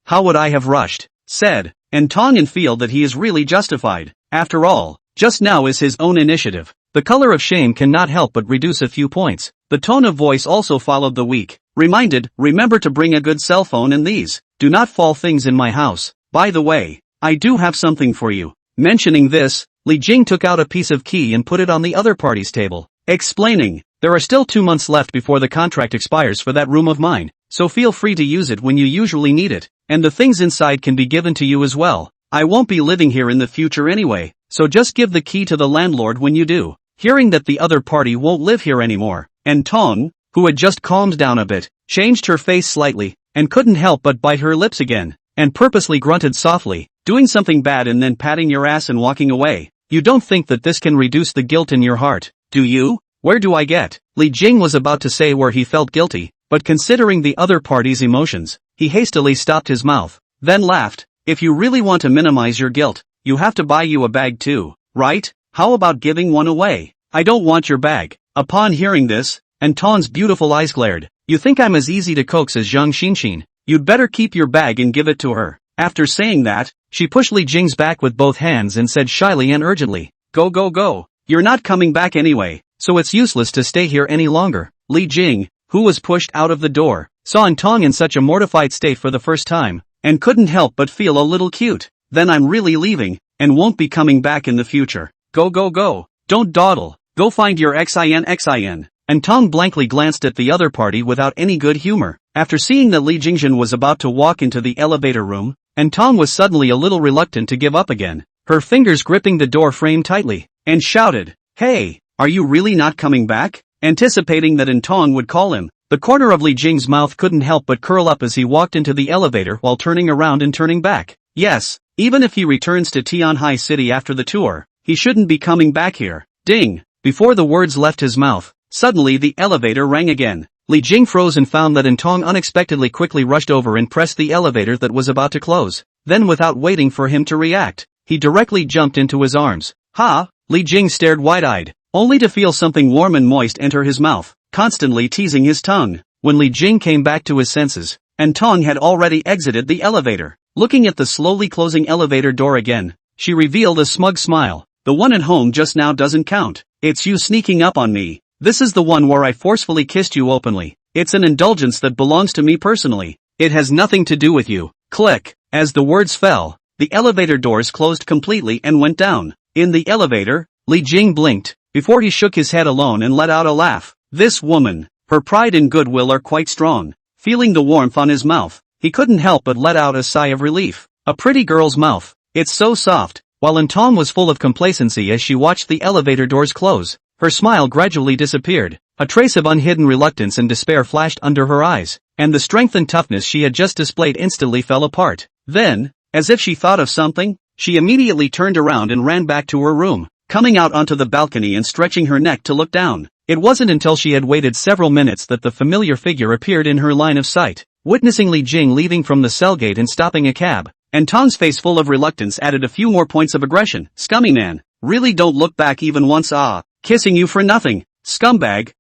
how would I have rushed? Said, and Tong and feel that he is really justified. After all, just now is his own initiative. The color of shame cannot help but reduce a few points. The tone of voice also followed the weak. Remember to bring a good cell phone and these. Do not fall things in my house. By the way, I do have something for you. Mentioning this, Li Jing took out a piece of key and put it on the other party's table, explaining, there are still 2 months left before the contract expires for that room of mine, so feel free to use it when you usually need it, and the things inside can be given to you as well. I won't be living here in the future anyway, so just give the key to the landlord when you do. Hearing that the other party won't live here anymore, and Tong, who had just calmed down a bit, changed her face slightly, and couldn't help but bite her lips again, and purposely grunted softly, doing something bad and then patting your ass and walking away. You don't think that this can reduce the guilt in your heart, do you? Where do I get? Li Jing was about to say where he felt guilty, but considering the other party's emotions, he hastily stopped his mouth, then laughed. If you really want to minimize your guilt, you have to buy you a bag too, right? How about giving one away? I don't want your bag. Upon hearing this, and Tong's beautiful eyes glared. You think I'm as easy to coax as Zhang Xinxin? You'd better keep your bag and give it to her. After saying that, she pushed Li Jing's back with both hands and said shyly and urgently, Go. You're not coming back anyway, so it's useless to stay here any longer. Li Jing, who was pushed out of the door, saw Tong in such a mortified state for the first time, and couldn't help but feel a little cute. Then I'm really leaving, and won't be coming back in the future. Go. Don't dawdle. Go find your xin. And Tong blankly glanced at the other party without any good humor. After seeing that Li Jingjin was about to walk into the elevator room, and Tong was suddenly a little reluctant to give up again, her fingers gripping the door frame tightly, and shouted, Hey, are you really not coming back? Anticipating that Tong would call him, the corner of Li Jing's mouth couldn't help but curl up as he walked into the elevator while turning around and turning back. Yes, even if he returns to Tianhai City after the tour, he shouldn't be coming back here. Ding! Before the words left his mouth, suddenly the elevator rang again. Li Jing froze and found that Tong unexpectedly quickly rushed over and pressed the elevator that was about to close. Then without waiting for him to react, he directly jumped into his arms. Ha! Li Jing stared wide-eyed, only to feel something warm and moist enter his mouth, constantly teasing his tongue. When Li Jing came back to his senses, Tong had already exited the elevator. Looking at the slowly closing elevator door again, she revealed a smug smile. The one at home just now doesn't count. It's you sneaking up on me. This is the one where I forcefully kissed you openly. It's an indulgence that belongs to me personally. It has nothing to do with you. Click. As the words fell, the elevator doors closed completely and went down. In the elevator, Li Jing blinked, before he shook his head alone and let out a laugh. This woman, her pride and goodwill are quite strong. Feeling the warmth on his mouth, he couldn't help but let out a sigh of relief. A pretty girl's mouth. It's so soft. While Tong was full of complacency as she watched the elevator doors close, her smile gradually disappeared. A trace of unhidden reluctance and despair flashed under her eyes, and the strength and toughness she had just displayed instantly fell apart. Then, as if she thought of something, she immediately turned around and ran back to her room, coming out onto the balcony and stretching her neck to look down. It wasn't until she had waited several minutes that the familiar figure appeared in her line of sight. Witnessing Li Jing leaving from the cell gate and stopping a cab, Tong's face full of reluctance added a few more points of aggression. Scummy man, really don't look back even once. Kissing you for nothing. Scumbag.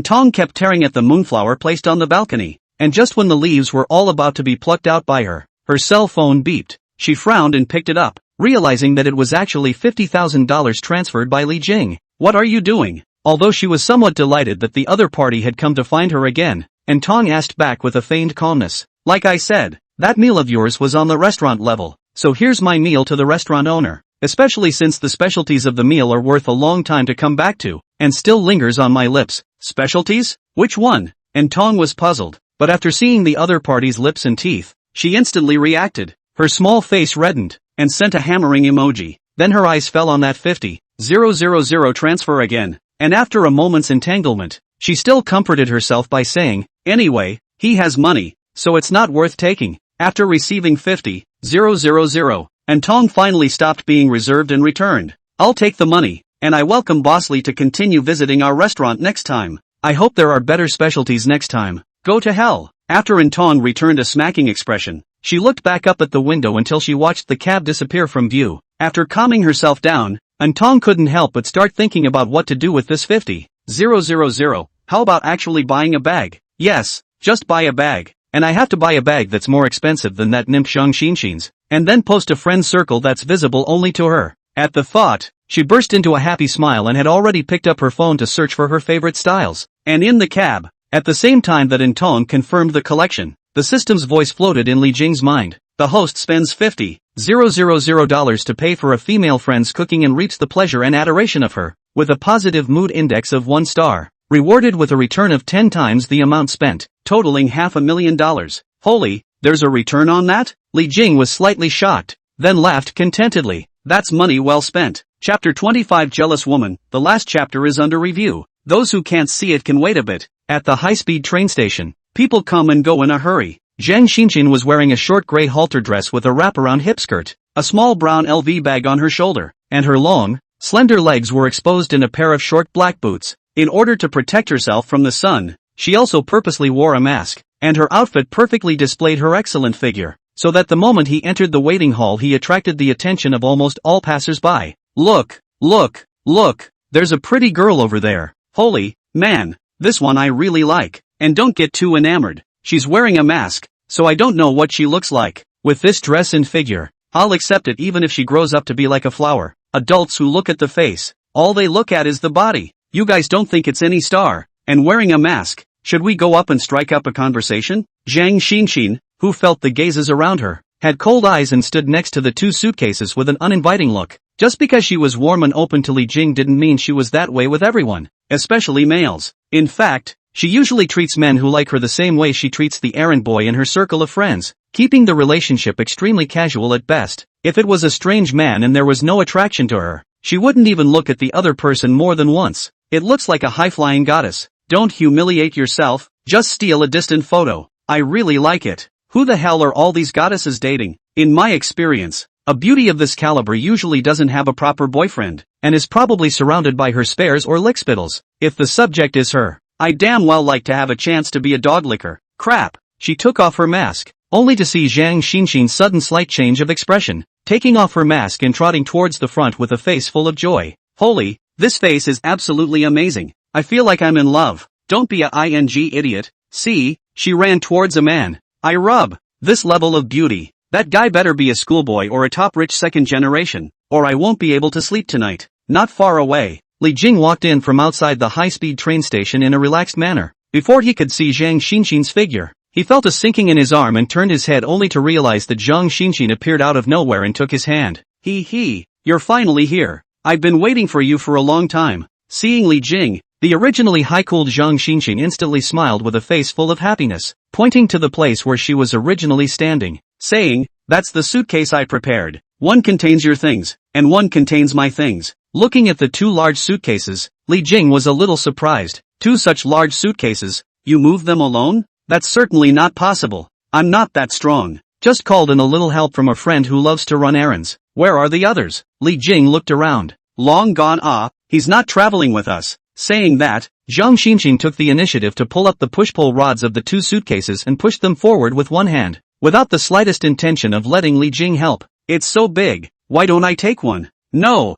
Tong kept tearing at the moonflower placed on the balcony, and just when the leaves were all about to be plucked out by her cell phone beeped. She frowned and picked it up, realizing that it was actually $50,000 transferred by Li Jing. What are you doing? Although she was somewhat delighted that the other party had come to find her again, Tong asked back with a feigned calmness. Like I said, that meal of yours was on the restaurant level, so here's my meal to the restaurant owner, especially since the specialties of the meal are worth a long time to come back to, and still lingers on my lips. Specialties? Which one? Tong was puzzled, but after seeing the other party's lips and teeth, she instantly reacted. Her small face reddened, and sent a hammering emoji. Then her eyes fell on that 50,000 transfer again, and after a moment's entanglement, she still comforted herself by saying, anyway, he has money, so it's not worth taking. After receiving 50,000, Tong finally stopped being reserved and returned. I'll take the money. and I welcome Bosley to continue visiting our restaurant next time. I hope there are better specialties next time. Go to hell. After Intong returned a smacking expression, she looked back up at the window until she watched the cab disappear from view. After calming herself down, Intong couldn't help but start thinking about what to do with this 50,000. How about actually buying a bag? Yes, just buy a bag. And I have to buy a bag that's more expensive than that nymph Zhang Xinshin's, and then post a friend circle that's visible only to her. At the thought, she burst into a happy smile and had already picked up her phone to search for her favorite styles. And in the cab, at the same time that Intong confirmed the collection, the system's voice floated in Li Jing's mind. The host spends $50,000 to pay for a female friend's cooking and reaps the pleasure and adoration of her, with a positive mood index of 1 star, rewarded with a return of 10 times the amount spent, totaling $500,000. Holy, there's a return on that? Li Jing was slightly shocked, then laughed contentedly. That's money well spent. Chapter 25 Jealous Woman. The last chapter is under review. Those who can't see it can wait a bit. At the high-speed train station, people come and go in a hurry. Zhang Xinshin was wearing a short gray halter dress with a wraparound hip skirt, a small brown LV bag on her shoulder, and her long, slender legs were exposed in a pair of short black boots. In order to protect herself from the sun, she also purposely wore a mask, and her outfit perfectly displayed her excellent figure, so that the moment he entered the waiting hall he attracted the attention of almost all passers-by. Look, look, look, there's a pretty girl over there. Holy, man, this one I really like. And don't get too enamored. She's wearing a mask, so I don't know what she looks like. With this dress and figure, I'll accept it even if she grows up to be like a flower. Adults who look at the face, all they look at is the body. You guys don't think it's any star, and wearing a mask. Should we go up and strike up a conversation? Zhang Xinshin, who felt the gazes around her, had cold eyes and stood next to the 2 suitcases with an uninviting look. Just because she was warm and open to Li Jing didn't mean she was that way with everyone, especially males. In fact, she usually treats men who like her the same way she treats the errand boy in her circle of friends, keeping the relationship extremely casual at best. If it was a strange man and there was no attraction to her, she wouldn't even look at the other person more than once. It looks like a high-flying goddess. Don't humiliate yourself, just steal a distant photo. I really like it. Who the hell are all these goddesses dating? In my experience, a beauty of this caliber usually doesn't have a proper boyfriend, and is probably surrounded by her spares or lickspittles. If the subject is her, I damn well like to have a chance to be a dog licker. Crap. She took off her mask, only to see Zhang Xinshin's sudden slight change of expression, taking off her mask and trotting towards the front with a face full of joy. Holy, this face is absolutely amazing. I feel like I'm in love. Don't be a idiot. See, she ran towards a man. I rub. This level of beauty. That guy better be a schoolboy or a top rich second generation, or I won't be able to sleep tonight. Not far away, Li Jing walked in from outside the high-speed train station in a relaxed manner. Before he could see Zhang Xinshin's figure, he felt a sinking in his arm and turned his head only to realize that Zhang Xinshin appeared out of nowhere and took his hand. You're finally here. I've been waiting for you for a long time. Seeing Li Jing, the originally high-cooled Zhang Xinshin instantly smiled with a face full of happiness, pointing to the place where she was originally standing, saying, "That's the suitcase I prepared. One contains your things, and one contains my things." Looking at the 2 large suitcases, Li Jing was a little surprised. 2 such large suitcases? You move them alone? That's certainly not possible. I'm not that strong. Just called in a little help from a friend who loves to run errands. Where are the others? Li Jing looked around. Long gone. He's not traveling with us. Saying that, Zhang Xinshin took the initiative to pull up the push-pull rods of the 2 suitcases and pushed them forward with one hand, without the slightest intention of letting Li Jing help. It's so big. Why don't I take one? No.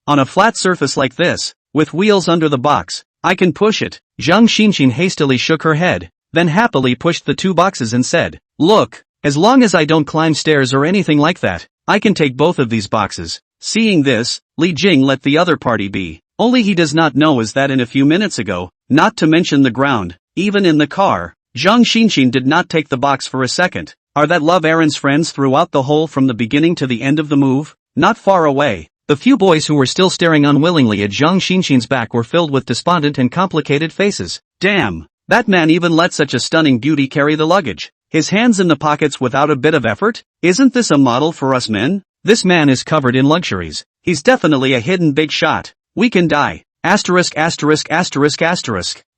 On a flat surface like this, with wheels under the box, I can push it. Zhang Xinshin hastily shook her head, then happily pushed the 2 boxes and said, "Look, as long as I don't climb stairs or anything like that, I can take both of these boxes." Seeing this, Li Jing let the other party be. Only he does not know is that in a few minutes ago, not to mention the ground, even in the car, Zhang Xinshin did not take the box for a second. Are that love errands friends throughout the whole from the beginning to the end of the move? Not far away, the few boys who were still staring unwillingly at Zhang Xinshin's back were filled with despondent and complicated faces. Damn, that man even let such a stunning beauty carry the luggage. His hands in the pockets without a bit of effort? Isn't this a model for us men? This man is covered in luxuries. He's definitely a hidden big shot. We can die. Asterisk.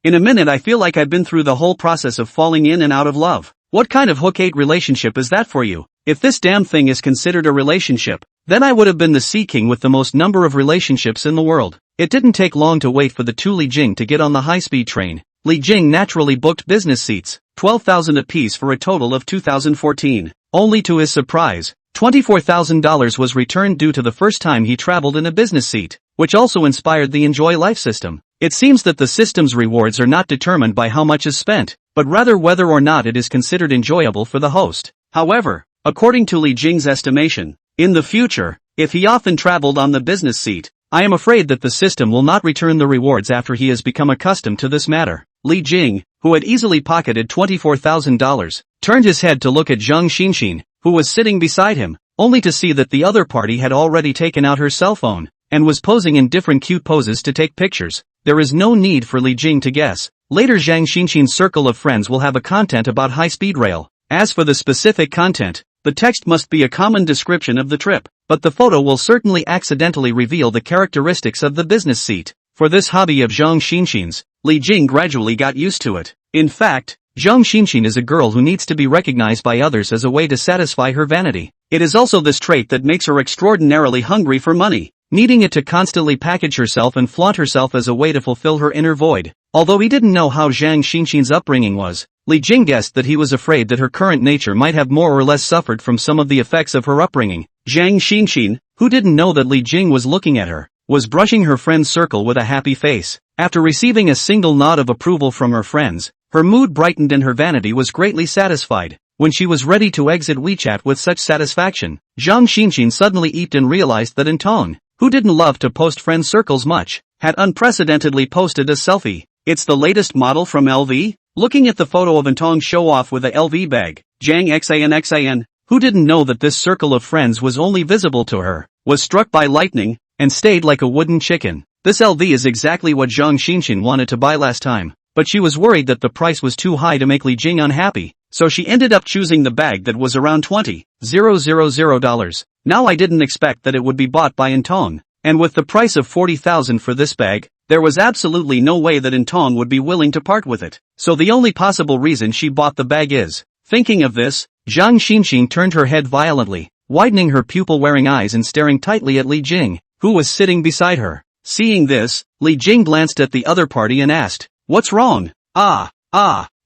In a minute I feel like I've been through the whole process of falling in and out of love. What kind of hook-ate relationship is that for you? If this damn thing is considered a relationship, then I would have been the Sea King with the most number of relationships in the world. It didn't take long to wait for the two Li Jing to get on the high-speed train. Li Jing naturally booked business seats, 12,000 apiece for a total of 2014. Only to his surprise, $24,000 was returned due to the first time he traveled in a business seat, which also inspired the Enjoy Life system. It seems that the system's rewards are not determined by how much is spent, but rather whether or not it is considered enjoyable for the host. However, according to Li Jing's estimation, in the future, if he often traveled on the business seat, I am afraid that the system will not return the rewards after he has become accustomed to this matter. Li Jing, who had easily pocketed $24,000, turned his head to look at Zhang Xinxin, who was sitting beside him, only to see that the other party had already taken out her cell phone, and was posing in different cute poses to take pictures. There is no need for Li Jing to guess. Later Zhang Xinxin's circle of friends will have a content about high-speed rail. As for the specific content, the text must be a common description of the trip, but the photo will certainly accidentally reveal the characteristics of the business seat. For this hobby of Zhang Xinxin's, Li Jing gradually got used to it. In fact, Zhang Xinxin is a girl who needs to be recognized by others as a way to satisfy her vanity. It is also this trait that makes her extraordinarily hungry for money, needing it to constantly package herself and flaunt herself as a way to fulfill her inner void. Although he didn't know how Zhang Xinxin's upbringing was, Li Jing guessed that he was afraid that her current nature might have more or less suffered from some of the effects of her upbringing. Zhang Xinxin, who didn't know that Li Jing was looking at her, was brushing her friend's circle with a happy face. After receiving a single nod of approval from her friends, her mood brightened and her vanity was greatly satisfied. When she was ready to exit WeChat with such satisfaction, Zhang Xinxin suddenly eeped and realized that Antong, who didn't love to post friend circles much, had unprecedentedly posted a selfie. It's the latest model from LV? Looking at the photo of Antong show off with a LV bag, Zhang Xan, who didn't know that this circle of friends was only visible to her, was struck by lightning, and stayed like a wooden chicken. This LV is exactly what Zhang Xinxin wanted to buy last time, but she was worried that the price was too high to make Li Jing unhappy, so she ended up choosing the bag that was around $20,000. Now I didn't expect that it would be bought by Antong, and with the price of $40,000 for this bag, there was absolutely no way that Antong would be willing to part with it, so the only possible reason she bought the bag is. Thinking of this, Zhang Xinxin turned her head violently, widening her pupil-wearing eyes and staring tightly at Li Jing, who was sitting beside her. Seeing this, Li Jing glanced at the other party and asked, "What's wrong?"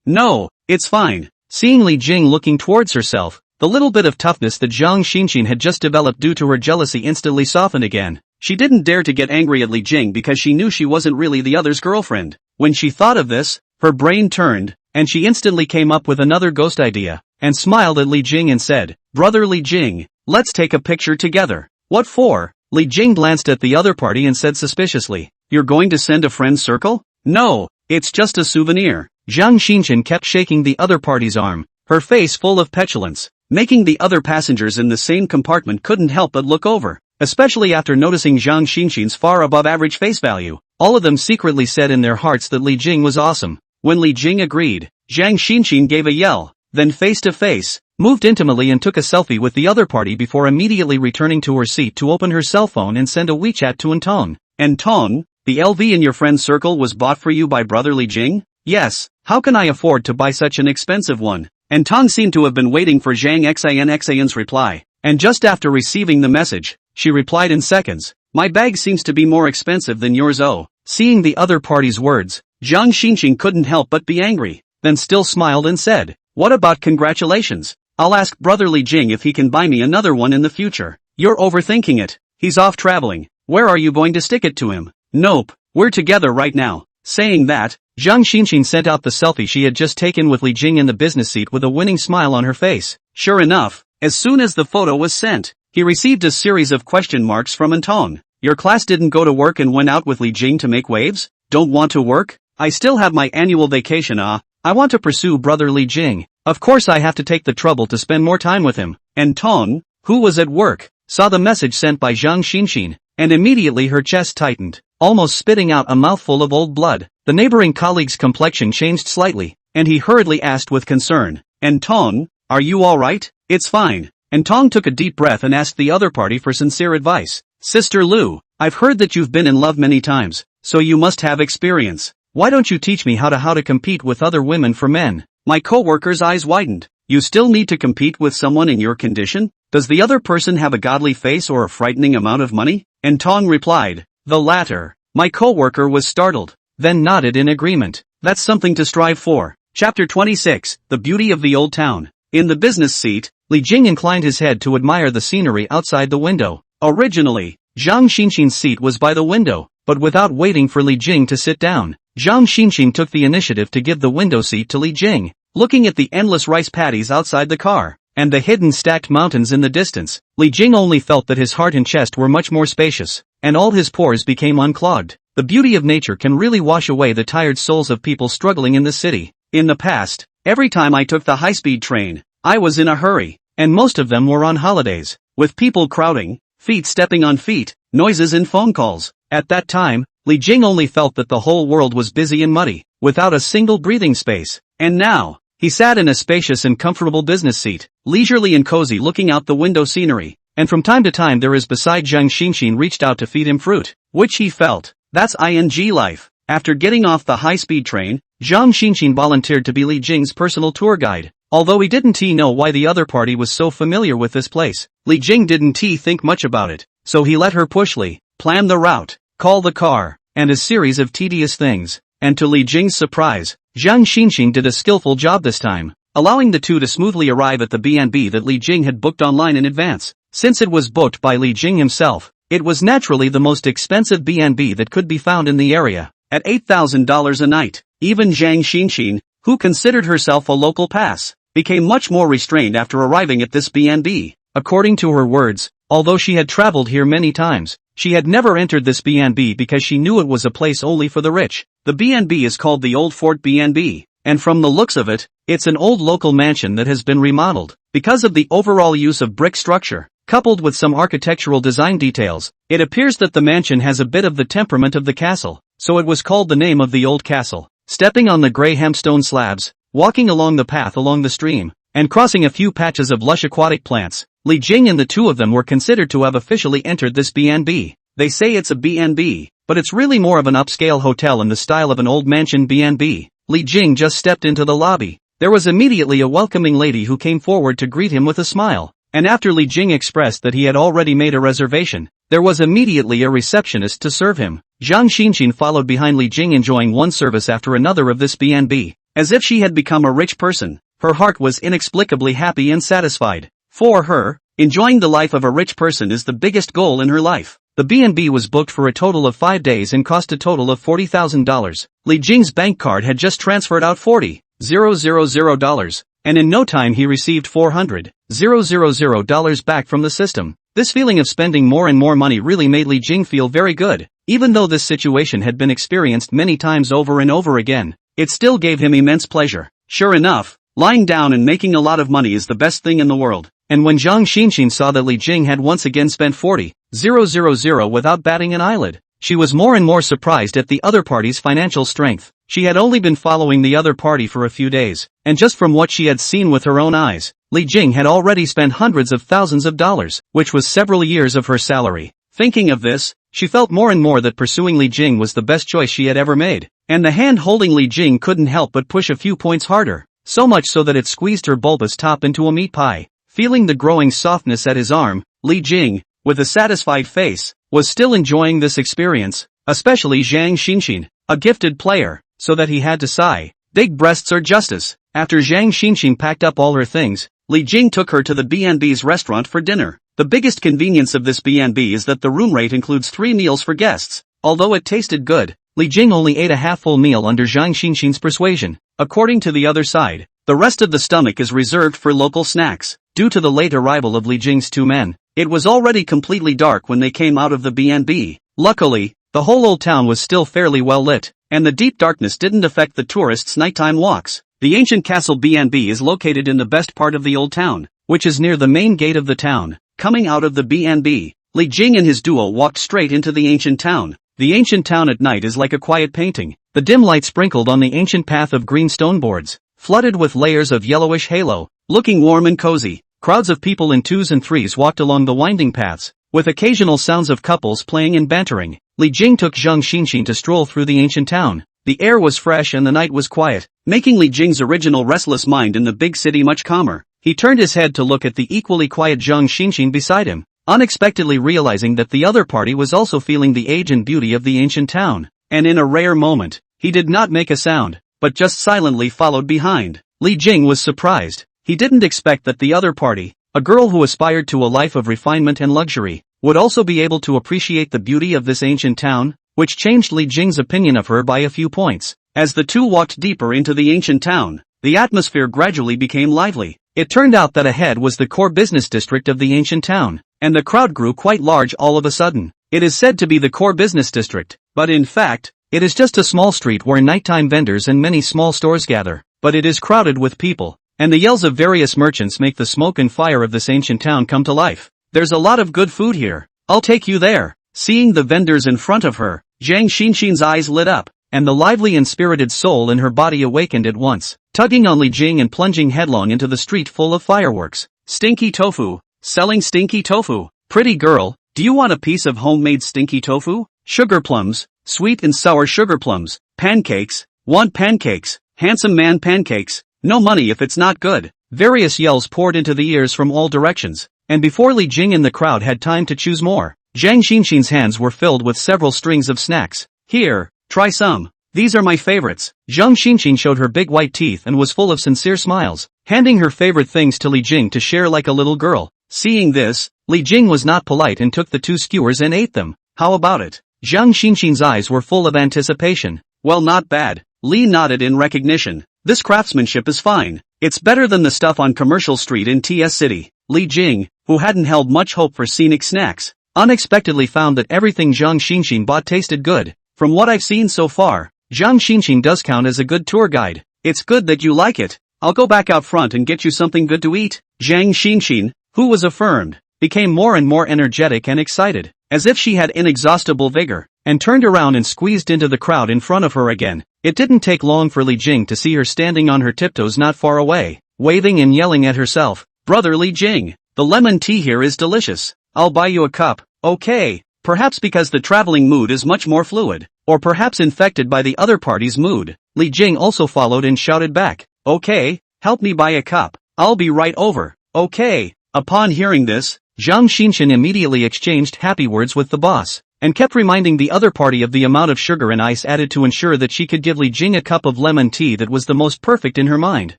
No, it's fine." Seeing Li Jing looking towards herself, the little bit of toughness that Zhang Xinxin had just developed due to her jealousy instantly softened again. She didn't dare to get angry at Li Jing because she knew she wasn't really the other's girlfriend. When she thought of this, her brain turned, and she instantly came up with another ghost idea, and smiled at Li Jing and said, "Brother Li Jing, let's take a picture together." "What for?" Li Jing glanced at the other party and said suspiciously, "You're going to send a friend circle?" "No, it's just a souvenir." Zhang Xinxin kept shaking the other party's arm, her face full of petulance, making the other passengers in the same compartment couldn't help but look over, especially after noticing Zhang Xinxin's far above average face value. All of them secretly said in their hearts that Li Jing was awesome. When Li Jing agreed, Zhang Xinxin gave a yell, then face to face, moved intimately and took a selfie with the other party before immediately returning to her seat to open her cell phone and send a WeChat to Antong. "Antong, the LV in your friend's circle was bought for you by brother Li Jing?" "Yes, how can I afford to buy such an expensive one?" Antong seemed to have been waiting for Zhang Xan's reply, and just after receiving the message, she replied in seconds, "My bag seems to be more expensive than yours." Seeing the other party's words, Zhang Xinxin couldn't help but be angry, then still smiled and said, "What about congratulations? I'll ask brother Li Jing if he can buy me another one in the future." "You're overthinking it. He's off traveling. Where are you going to stick it to him?" "Nope, we're together right now." Saying that, Zhang Xinxin sent out the selfie she had just taken with Li Jing in the business seat with a winning smile on her face. Sure enough, as soon as the photo was sent, he received a series of question marks from Antong. "Your class didn't go to work and went out with Li Jing to make waves? Don't want to work? I still have my annual vacation. I want to pursue brother Li Jing. Of course I have to take the trouble to spend more time with him." Antong, who was at work, saw the message sent by Zhang Xinxin, and immediately her chest tightened, almost spitting out a mouthful of old blood. The neighboring colleague's complexion changed slightly, and he hurriedly asked with concern, "Antong, are you alright?" "It's fine." Antong took a deep breath and asked the other party for sincere advice. "Sister Lu, I've heard that you've been in love many times, so you must have experience. Why don't you teach me how to compete with other women for men?" My co-worker's eyes widened. You still need to compete with someone in your condition? Does the other person have a godly face or a frightening amount of money? And Tong replied, the latter. My coworker was startled, then nodded in agreement. That's something to strive for. Chapter 26, The Beauty of the Old Town. In the business seat, Li Jing inclined his head to admire the scenery outside the window. Originally, Zhang Xinxin's seat was by the window, but without waiting for Li Jing to sit down, Zhang Xinxin took the initiative to give the window seat to Li Jing. Looking at the endless rice paddies outside the car, and the hidden stacked mountains in the distance, Li Jing only felt that his heart and chest were much more spacious, and all his pores became unclogged. The beauty of nature can really wash away the tired souls of people struggling in the city. In the past, every time I took the high-speed train, I was in a hurry, and most of them were on holidays, with people crowding, feet stepping on feet, noises and phone calls. At that time, Li Jing only felt that the whole world was busy and muddy, without a single breathing space. And now, he sat in a spacious and comfortable business seat, leisurely and cozy looking out the window scenery, and from time to time there is beside Zhang Xinxin reached out to feed him fruit, which he felt. That's ing life. After getting off the high-speed train, Zhang Xinxin volunteered to be Li Jing's personal tour guide. Although he didn't know why the other party was so familiar with this place, Li Jing didn't think much about it, so he let her push Li, plan the route, call the car, and a series of tedious things. And to Li Jing's surprise, Zhang Xinxin did a skillful job this time, allowing the two to smoothly arrive at the B&B that Li Jing had booked online in advance. Since it was booked by Li Jing himself, it was naturally the most expensive B&B that could be found in the area, at $8,000 a night. Even Zhang Xinxin, who considered herself a local pass, became much more restrained after arriving at this B&B. According to her words, although she had traveled here many times, she had never entered this B&B because she knew it was a place only for the rich. The B&B is called the Old Fort B&B, and from the looks of it, it's an old local mansion that has been remodeled. Because of the overall use of brick structure, coupled with some architectural design details, it appears that the mansion has a bit of the temperament of the castle, so it was called the name of the old castle. Stepping on the grey hempstone slabs, walking along the path along the stream, and crossing a few patches of lush aquatic plants, Li Jing and the two of them were considered to have officially entered this B&B. They say it's a B&B, but it's really more of an upscale hotel in the style of an old mansion B&B. Li Jing just stepped into the lobby. There was immediately a welcoming lady who came forward to greet him with a smile, and after Li Jing expressed that he had already made a reservation, there was immediately a receptionist to serve him. Zhang Xinxin followed behind Li Jing, enjoying one service after another of this B&B. As if she had become a rich person, her heart was inexplicably happy and satisfied. For her, enjoying the life of a rich person is the biggest goal in her life. The B&B was booked for a total of 5 days and cost a total of $40,000. Li Jing's bank card had just transferred out $40,000, and in no time he received $400,000 back from the system. This feeling of spending more and more money really made Li Jing feel very good. Even though this situation had been experienced many times over and over again, it still gave him immense pleasure. Sure enough, lying down and making a lot of money is the best thing in the world. And when Zhang Xinxin saw that Li Jing had once again spent $40,000 without batting an eyelid, she was more and more surprised at the other party's financial strength. She had only been following the other party for a few days, and just from what she had seen with her own eyes, Li Jing had already spent hundreds of thousands of dollars, which was several years of her salary. Thinking of this, she felt more and more that pursuing Li Jing was the best choice she had ever made, and the hand holding Li Jing couldn't help but push a few points harder, so much so that it squeezed her bulbous top into a meat pie. Feeling the growing softness at his arm, Li Jing, with a satisfied face, was still enjoying this experience, especially Zhang Xinxin, a gifted player, so that he had to sigh. Big breasts are justice. After Zhang Xinxin packed up all her things, Li Jing took her to the B&B's restaurant for dinner. The biggest convenience of this B&B is that the room rate includes 3 meals for guests. Although it tasted good, Li Jing only ate a half-full meal under Zhang Xinxin's persuasion. According to the other side, the rest of the stomach is reserved for local snacks. Due to the late arrival of Li Jing's 2 men, it was already completely dark when they came out of the B&B. Luckily, the whole old town was still fairly well lit, and the deep darkness didn't affect the tourists' nighttime walks. The ancient castle B&B is located in the best part of the old town, which is near the main gate of the town. Coming out of the B&B, Li Jing and his duo walked straight into the ancient town. The ancient town at night is like a quiet painting. The dim light sprinkled on the ancient path of green stone boards, flooded with layers of yellowish halo, looking warm and cozy. Crowds of people in 2s and 3s walked along the winding paths, with occasional sounds of couples playing and bantering. Li Jing took Zhang Xinxin to stroll through the ancient town. The air was fresh and the night was quiet, making Li Jing's original restless mind in the big city much calmer. He turned his head to look at the equally quiet Zhang Xinxin beside him, unexpectedly realizing that the other party was also feeling the age and beauty of the ancient town. And in a rare moment, he did not make a sound, but just silently followed behind. Li Jing was surprised. He didn't expect that the other party, a girl who aspired to a life of refinement and luxury, would also be able to appreciate the beauty of this ancient town, which changed Li Jing's opinion of her by a few points. As the two walked deeper into the ancient town, the atmosphere gradually became lively. It turned out that ahead was the core business district of the ancient town, and the crowd grew quite large all of a sudden. It is said to be the core business district, but in fact, it is just a small street where nighttime vendors and many small stores gather. But it is crowded with people, and the yells of various merchants make the smoke and fire of this ancient town come to life. There's a lot of good food here. I'll take you there. Seeing the vendors in front of her, Zhang Xinxin's eyes lit up, and the lively and spirited soul in her body awakened at once, tugging on Li Jing and plunging headlong into the street full of fireworks. Stinky tofu. Selling stinky tofu. Pretty girl, do you want a piece of homemade stinky tofu? Sugar plums. Sweet and sour sugar plums. Pancakes. Want pancakes. Handsome man pancakes. No money if it's not good. Various yells poured into the ears from all directions, and before Li Jing and the crowd had time to choose more, Zhang Xinxin's hands were filled with several strings of snacks. Here, try some. These are my favorites. Zhang Xinxin showed her big white teeth and was full of sincere smiles, handing her favorite things to Li Jing to share like a little girl. Seeing this, Li Jing was not polite and took the two skewers and ate them. How about it? Zhang Xinxin's eyes were full of anticipation. Well, not bad. Li nodded in recognition. This craftsmanship is fine. It's better than the stuff on Commercial Street in TS City. Li Jing, who hadn't held much hope for scenic snacks, unexpectedly found that everything Zhang Xinxin bought tasted good. From what I've seen so far, Zhang Xinxin does count as a good tour guide. It's good that you like it. I'll go back out front and get you something good to eat. Zhang Xinxin, who was affirmed, became more and more energetic and excited, as if she had inexhaustible vigor, and turned around and squeezed into the crowd in front of her again. It didn't take long for Li Jing to see her standing on her tiptoes not far away, waving and yelling at herself. Brother Li Jing, the lemon tea here is delicious. I'll buy you a cup. Okay. Perhaps because the traveling mood is much more fluid, or perhaps infected by the other party's mood, Li Jing also followed and shouted back, okay, help me buy a cup. I'll be right over. Okay. Upon hearing this, Zhang Xinxin immediately exchanged happy words with the boss, and kept reminding the other party of the amount of sugar and ice added to ensure that she could give Li Jing a cup of lemon tea that was the most perfect in her mind.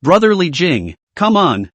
Brother Li Jing, come on.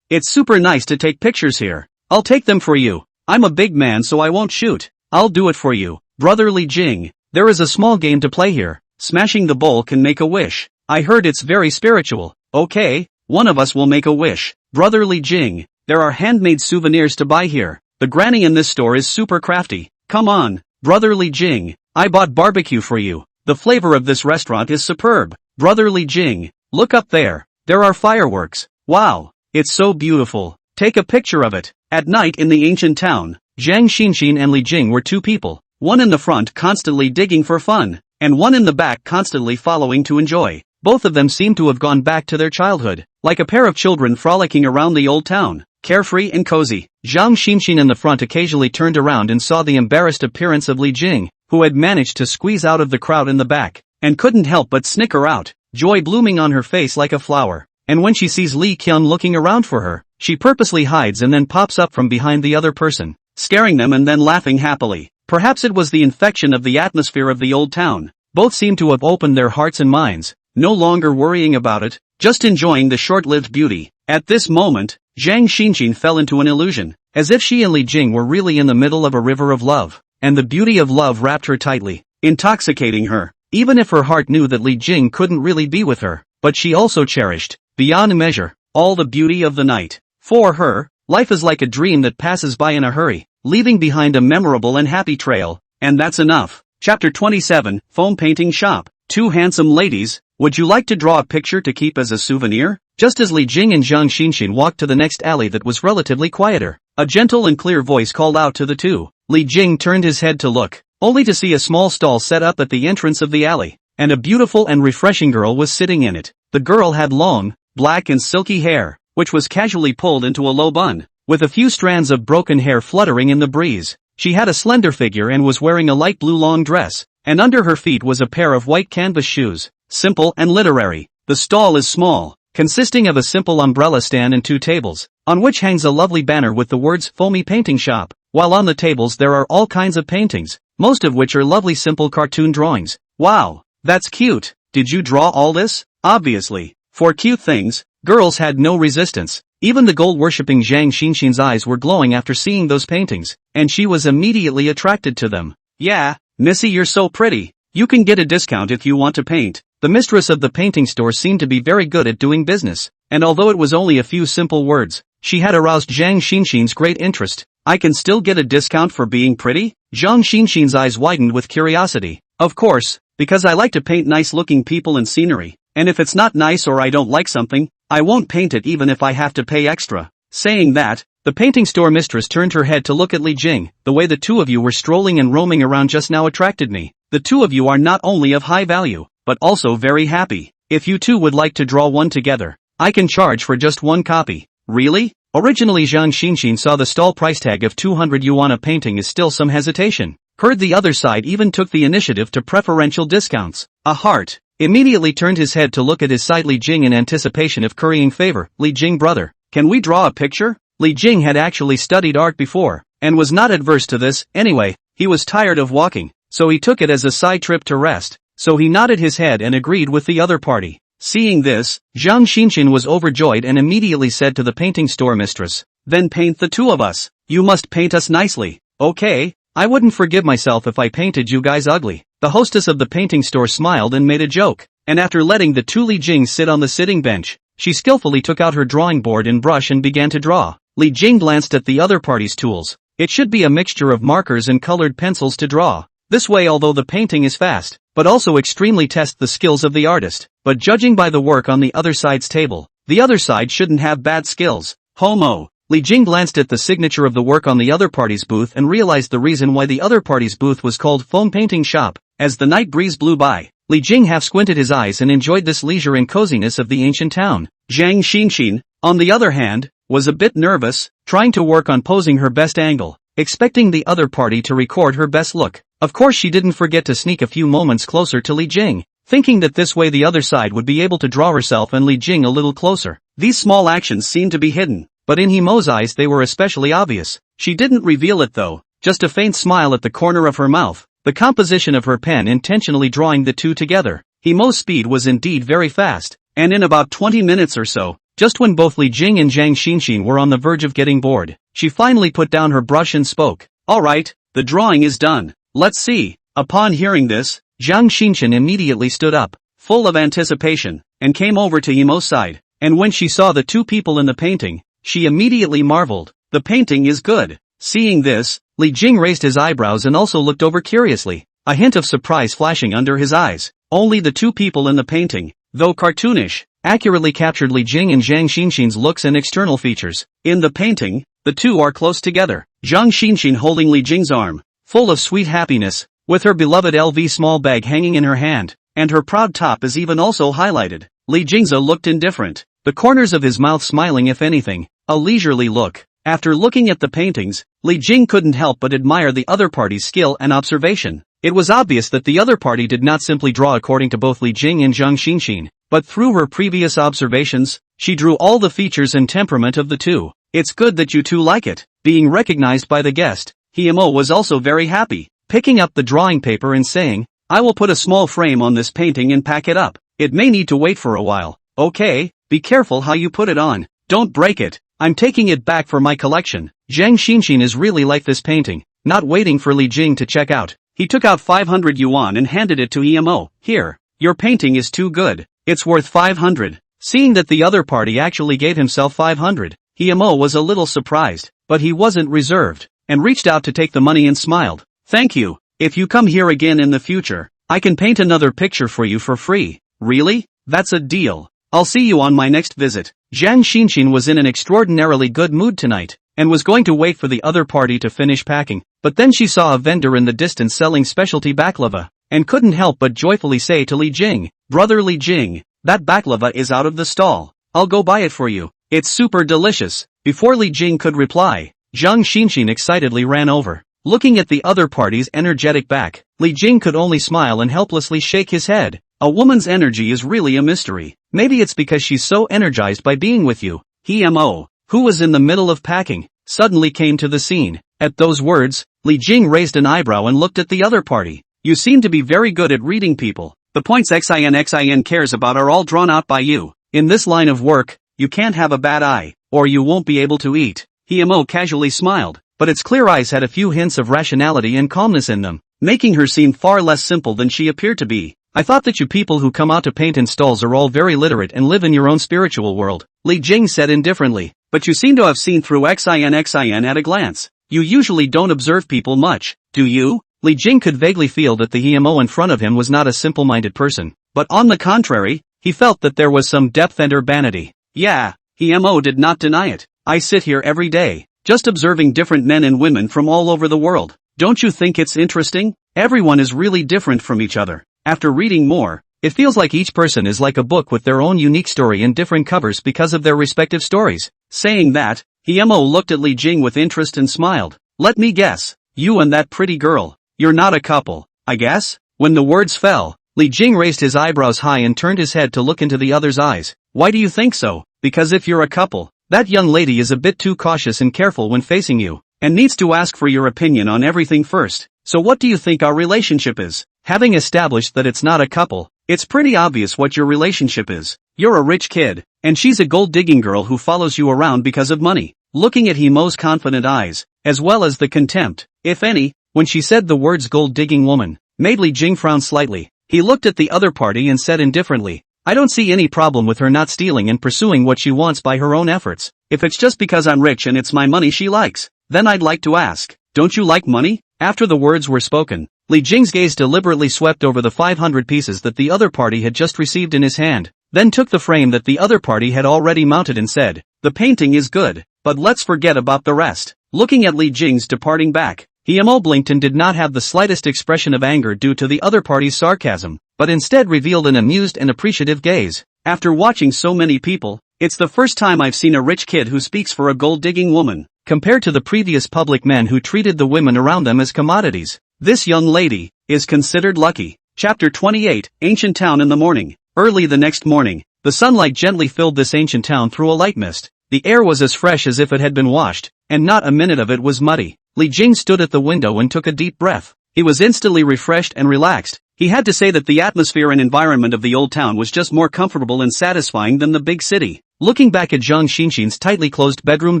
It's super nice to take pictures here. I'll take them for you. I'm a big man so I won't shoot. I'll do it for you. Brother Li Jing, there is a small game to play here. Smashing the bowl can make a wish. I heard it's very spiritual. Okay, one of us will make a wish. Brother Li Jing, there are handmade souvenirs to buy here. The granny in this store is super crafty. Come on, Brother Li Jing, I bought barbecue for you. The flavor of this restaurant is superb. Brother Li Jing, look up there. There are fireworks. Wow, it's so beautiful. Take a picture of it. At night in the ancient town, Zhang Xinxin and Li Jing were two people, one in the front constantly digging for fun, and one in the back constantly following to enjoy. Both of them seemed to have gone back to their childhood, like a pair of children frolicking around the old town, carefree and cozy. Zhang Xinxin in the front occasionally turned around and saw the embarrassed appearance of Li Jing, who had managed to squeeze out of the crowd in the back, and couldn't help but snicker out, joy blooming on her face like a flower. And when she sees Li Qian looking around for her, she purposely hides and then pops up from behind the other person, scaring them and then laughing happily. Perhaps it was the infection of the atmosphere of the old town. Both seemed to have opened their hearts and minds, no longer worrying about it, just enjoying the short-lived beauty. At this moment, Zhang Xinxin fell into an illusion, as if she and Li Jing were really in the middle of a river of love, and the beauty of love wrapped her tightly, intoxicating her, even if her heart knew that Li Jing couldn't really be with her, but she also cherished, beyond measure, all the beauty of the night. For her, life is like a dream that passes by in a hurry, leaving behind a memorable and happy trail, and that's enough. Chapter 27, Foam Painting Shop. Two handsome ladies, would you like to draw a picture to keep as a souvenir? Just as Li Jing and Zhang Xinxin walked to the next alley that was relatively quieter, a gentle and clear voice called out to the two. Li Jing turned his head to look, only to see a small stall set up at the entrance of the alley, and a beautiful and refreshing girl was sitting in it. The girl had long, black and silky hair, which was casually pulled into a low bun, with a few strands of broken hair fluttering in the breeze. She had a slender figure and was wearing a light blue long dress, and under her feet was a pair of white canvas shoes, simple and literary. The stall is small, consisting of a simple umbrella stand and 2 tables, on which hangs a lovely banner with the words Foamy Painting Shop, while on the tables there are all kinds of paintings, most of which are lovely simple cartoon drawings. Wow, that's cute. Did you draw all this? Obviously. For cute things, girls had no resistance. Even the gold-worshipping Zhang Xinxin's eyes were glowing after seeing those paintings, and she was immediately attracted to them. Yeah, Missy, you're so pretty. You can get a discount if you want to paint. The mistress of the painting store seemed to be very good at doing business, and although it was only a few simple words, she had aroused Zhang Xinxin's great interest. I can still get a discount for being pretty? Zhang Xinxin's eyes widened with curiosity. Of course, because I like to paint nice-looking people and scenery, and if it's not nice or I don't like something, I won't paint it even if I have to pay extra. Saying that, the painting store mistress turned her head to look at Li Jing. The way the two of you were strolling and roaming around just now attracted me. The two of you are not only of high value, but also very happy. If you two would like to draw one together, I can charge for just 1 copy. Really? Originally Zhang Xinxin saw the stall price tag of 200 yuan a painting as still some hesitation. Heard the other side even took the initiative to preferential discounts. A heart immediately turned his head to look at his side Li Jing in anticipation of currying favor. Li Jing, brother, can we draw a picture? Li Jing had actually studied art before, and was not adverse to this. Anyway, he was tired of walking, so he took it as a side trip to rest. So he nodded his head and agreed with the other party. Seeing this, Zhang Xinxin was overjoyed and immediately said to the painting store mistress, "Then paint the two of us. You must paint us nicely." "Okay, I wouldn't forgive myself if I painted you guys ugly." The hostess of the painting store smiled and made a joke, and after letting the two Li Jings sit on the sitting bench, she skillfully took out her drawing board and brush and began to draw. Li Jing glanced at the other party's tools. It should be a mixture of markers and colored pencils to draw. This way, although the painting is fast, but also extremely test the skills of the artist. But judging by the work on the other side's table, the other side shouldn't have bad skills. Homo. Li Jing glanced at the signature of the work on the other party's booth and realized the reason why the other party's booth was called Foam Painting Shop. As the night breeze blew by, Li Jing half squinted his eyes and enjoyed this leisure and coziness of the ancient town. Zhang Xinxin, on the other hand, was a bit nervous, trying to work on posing her best angle, expecting the other party to record her best look. Of course she didn't forget to sneak a few moments closer to Li Jing, thinking that this way the other side would be able to draw herself and Li Jing a little closer. These small actions seemed to be hidden, but in Himo's eyes they were especially obvious. She didn't reveal it though, just a faint smile at the corner of her mouth, the composition of her pen intentionally drawing the two together. Himo's speed was indeed very fast, and in about 20 minutes or so, just when both Li Jing and Zhang Xinxin were on the verge of getting bored, she finally put down her brush and spoke. "Alright, the drawing is done. Let's see." Upon hearing this, Zhang Xinxin immediately stood up, full of anticipation, and came over to Himo's side, and when she saw the two people in the painting, she immediately marveled. "The painting is good." Seeing this, Li Jing raised his eyebrows and also looked over curiously, a hint of surprise flashing under his eyes. Only the two people in the painting, though cartoonish, accurately captured Li Jing and Zhang Xinxin's looks and external features. In the painting, the two are close together, Zhang Xinxin holding Li Jing's arm, full of sweet happiness, with her beloved LV small bag hanging in her hand, and her proud top is even also highlighted. Li Jingza looked indifferent, the corners of his mouth smiling if anything, a leisurely look. After looking at the paintings, Li Jing couldn't help but admire the other party's skill and observation. It was obvious that the other party did not simply draw according to both Li Jing and Zhang Xinxin, but through her previous observations, she drew all the features and temperament of the two. "It's good that you two like it." Being recognized by the guest, Himo was also very happy, picking up the drawing paper and saying, "I will put a small frame on this painting and pack it up. It may need to wait for a while." "Okay, be careful how you put it on. Don't break it. I'm taking it back for my collection." Zhang Xinxin is really like this painting. Not waiting for Li Jing to check out, he took out 500 yuan and handed it to Himo. "Here, your painting is too good. It's worth 500. Seeing that the other party actually gave himself 500, Himo was a little surprised, but he wasn't reserved, and reached out to take the money and smiled. "Thank you. If you come here again in the future, I can paint another picture for you for free." "Really? That's a deal. I'll see you on my next visit." Zhang Xinxin was in an extraordinarily good mood tonight, and was going to wait for the other party to finish packing, but then she saw a vendor in the distance selling specialty baklava, and couldn't help but joyfully say to Li Jing, "Brother Li Jing, that baklava is out of the stall. I'll go buy it for you. It's super delicious." Before Li Jing could reply, Zhang Xinxin excitedly ran over. Looking at the other party's energetic back, Li Jing could only smile and helplessly shake his head. A woman's energy is really a mystery. Maybe it's because she's so energized by being with you. Mo, who was in the middle of packing, suddenly came to the scene. At those words, Li Jing raised an eyebrow and looked at the other party. You seem to be very good at reading people. The points XIN cares about are all drawn out by you. In this line of work, you can't have a bad eye, or you won't be able to eat. Mo casually smiled, but its clear eyes had a few hints of rationality and calmness in them, making her seem far less simple than she appeared to be. I thought that you people who come out to paint in stalls are all very literate and live in your own spiritual world, Li Jing said indifferently, but you seem to have seen through XIN at a glance. You usually don't observe people much, do you? Li Jing could vaguely feel that the Mo in front of him was not a simple-minded person, but on the contrary, he felt that there was some depth and urbanity. Yeah, Mo did not deny it. I sit here every day, just observing different men and women from all over the world. Don't you think it's interesting? Everyone is really different from each other. After reading more, it feels like each person is like a book with their own unique story in different covers because of their respective stories. Saying that, Mo looked at Li Jing with interest and smiled. Let me guess, you and that pretty girl, you're not a couple, I guess? When the words fell, Li Jing raised his eyebrows high and turned his head to look into the other's eyes. Why do you think so? Because if you're a couple, that young lady is a bit too cautious and careful when facing you, and needs to ask for your opinion on everything first. So what do you think our relationship is? Having established that it's not a couple, it's pretty obvious what your relationship is. You're a rich kid, and she's a gold-digging girl who follows you around because of money. Looking at Mo's confident eyes, as well as the contempt, if any, when she said the words gold-digging woman, made Li Jing frown slightly. He looked at the other party and said indifferently, I don't see any problem with her not stealing and pursuing what she wants by her own efforts. If it's just because I'm rich and it's my money she likes, then I'd like to ask, don't you like money? After the words were spoken, Li Jing's gaze deliberately swept over the 500 pieces that the other party had just received in his hand, then took the frame that the other party had already mounted and said, the painting is good, but let's forget about the rest. Looking at Li Jing's departing back, Mo blinked and did not have the slightest expression of anger due to the other party's sarcasm, but instead revealed an amused and appreciative gaze. After watching so many people, it's the first time I've seen a rich kid who speaks for a gold-digging woman, compared to the previous public men who treated the women around them as commodities. This young lady is considered lucky. Chapter 28, Ancient Town in the Morning. Early the next morning, the sunlight gently filled this ancient town through a light mist. The air was as fresh as if it had been washed, and not a minute of it was muddy. Li Jing stood at the window and took a deep breath. He was instantly refreshed and relaxed. He had to say that the atmosphere and environment of the old town was just more comfortable and satisfying than the big city. Looking back at Zhang Xinxin's tightly closed bedroom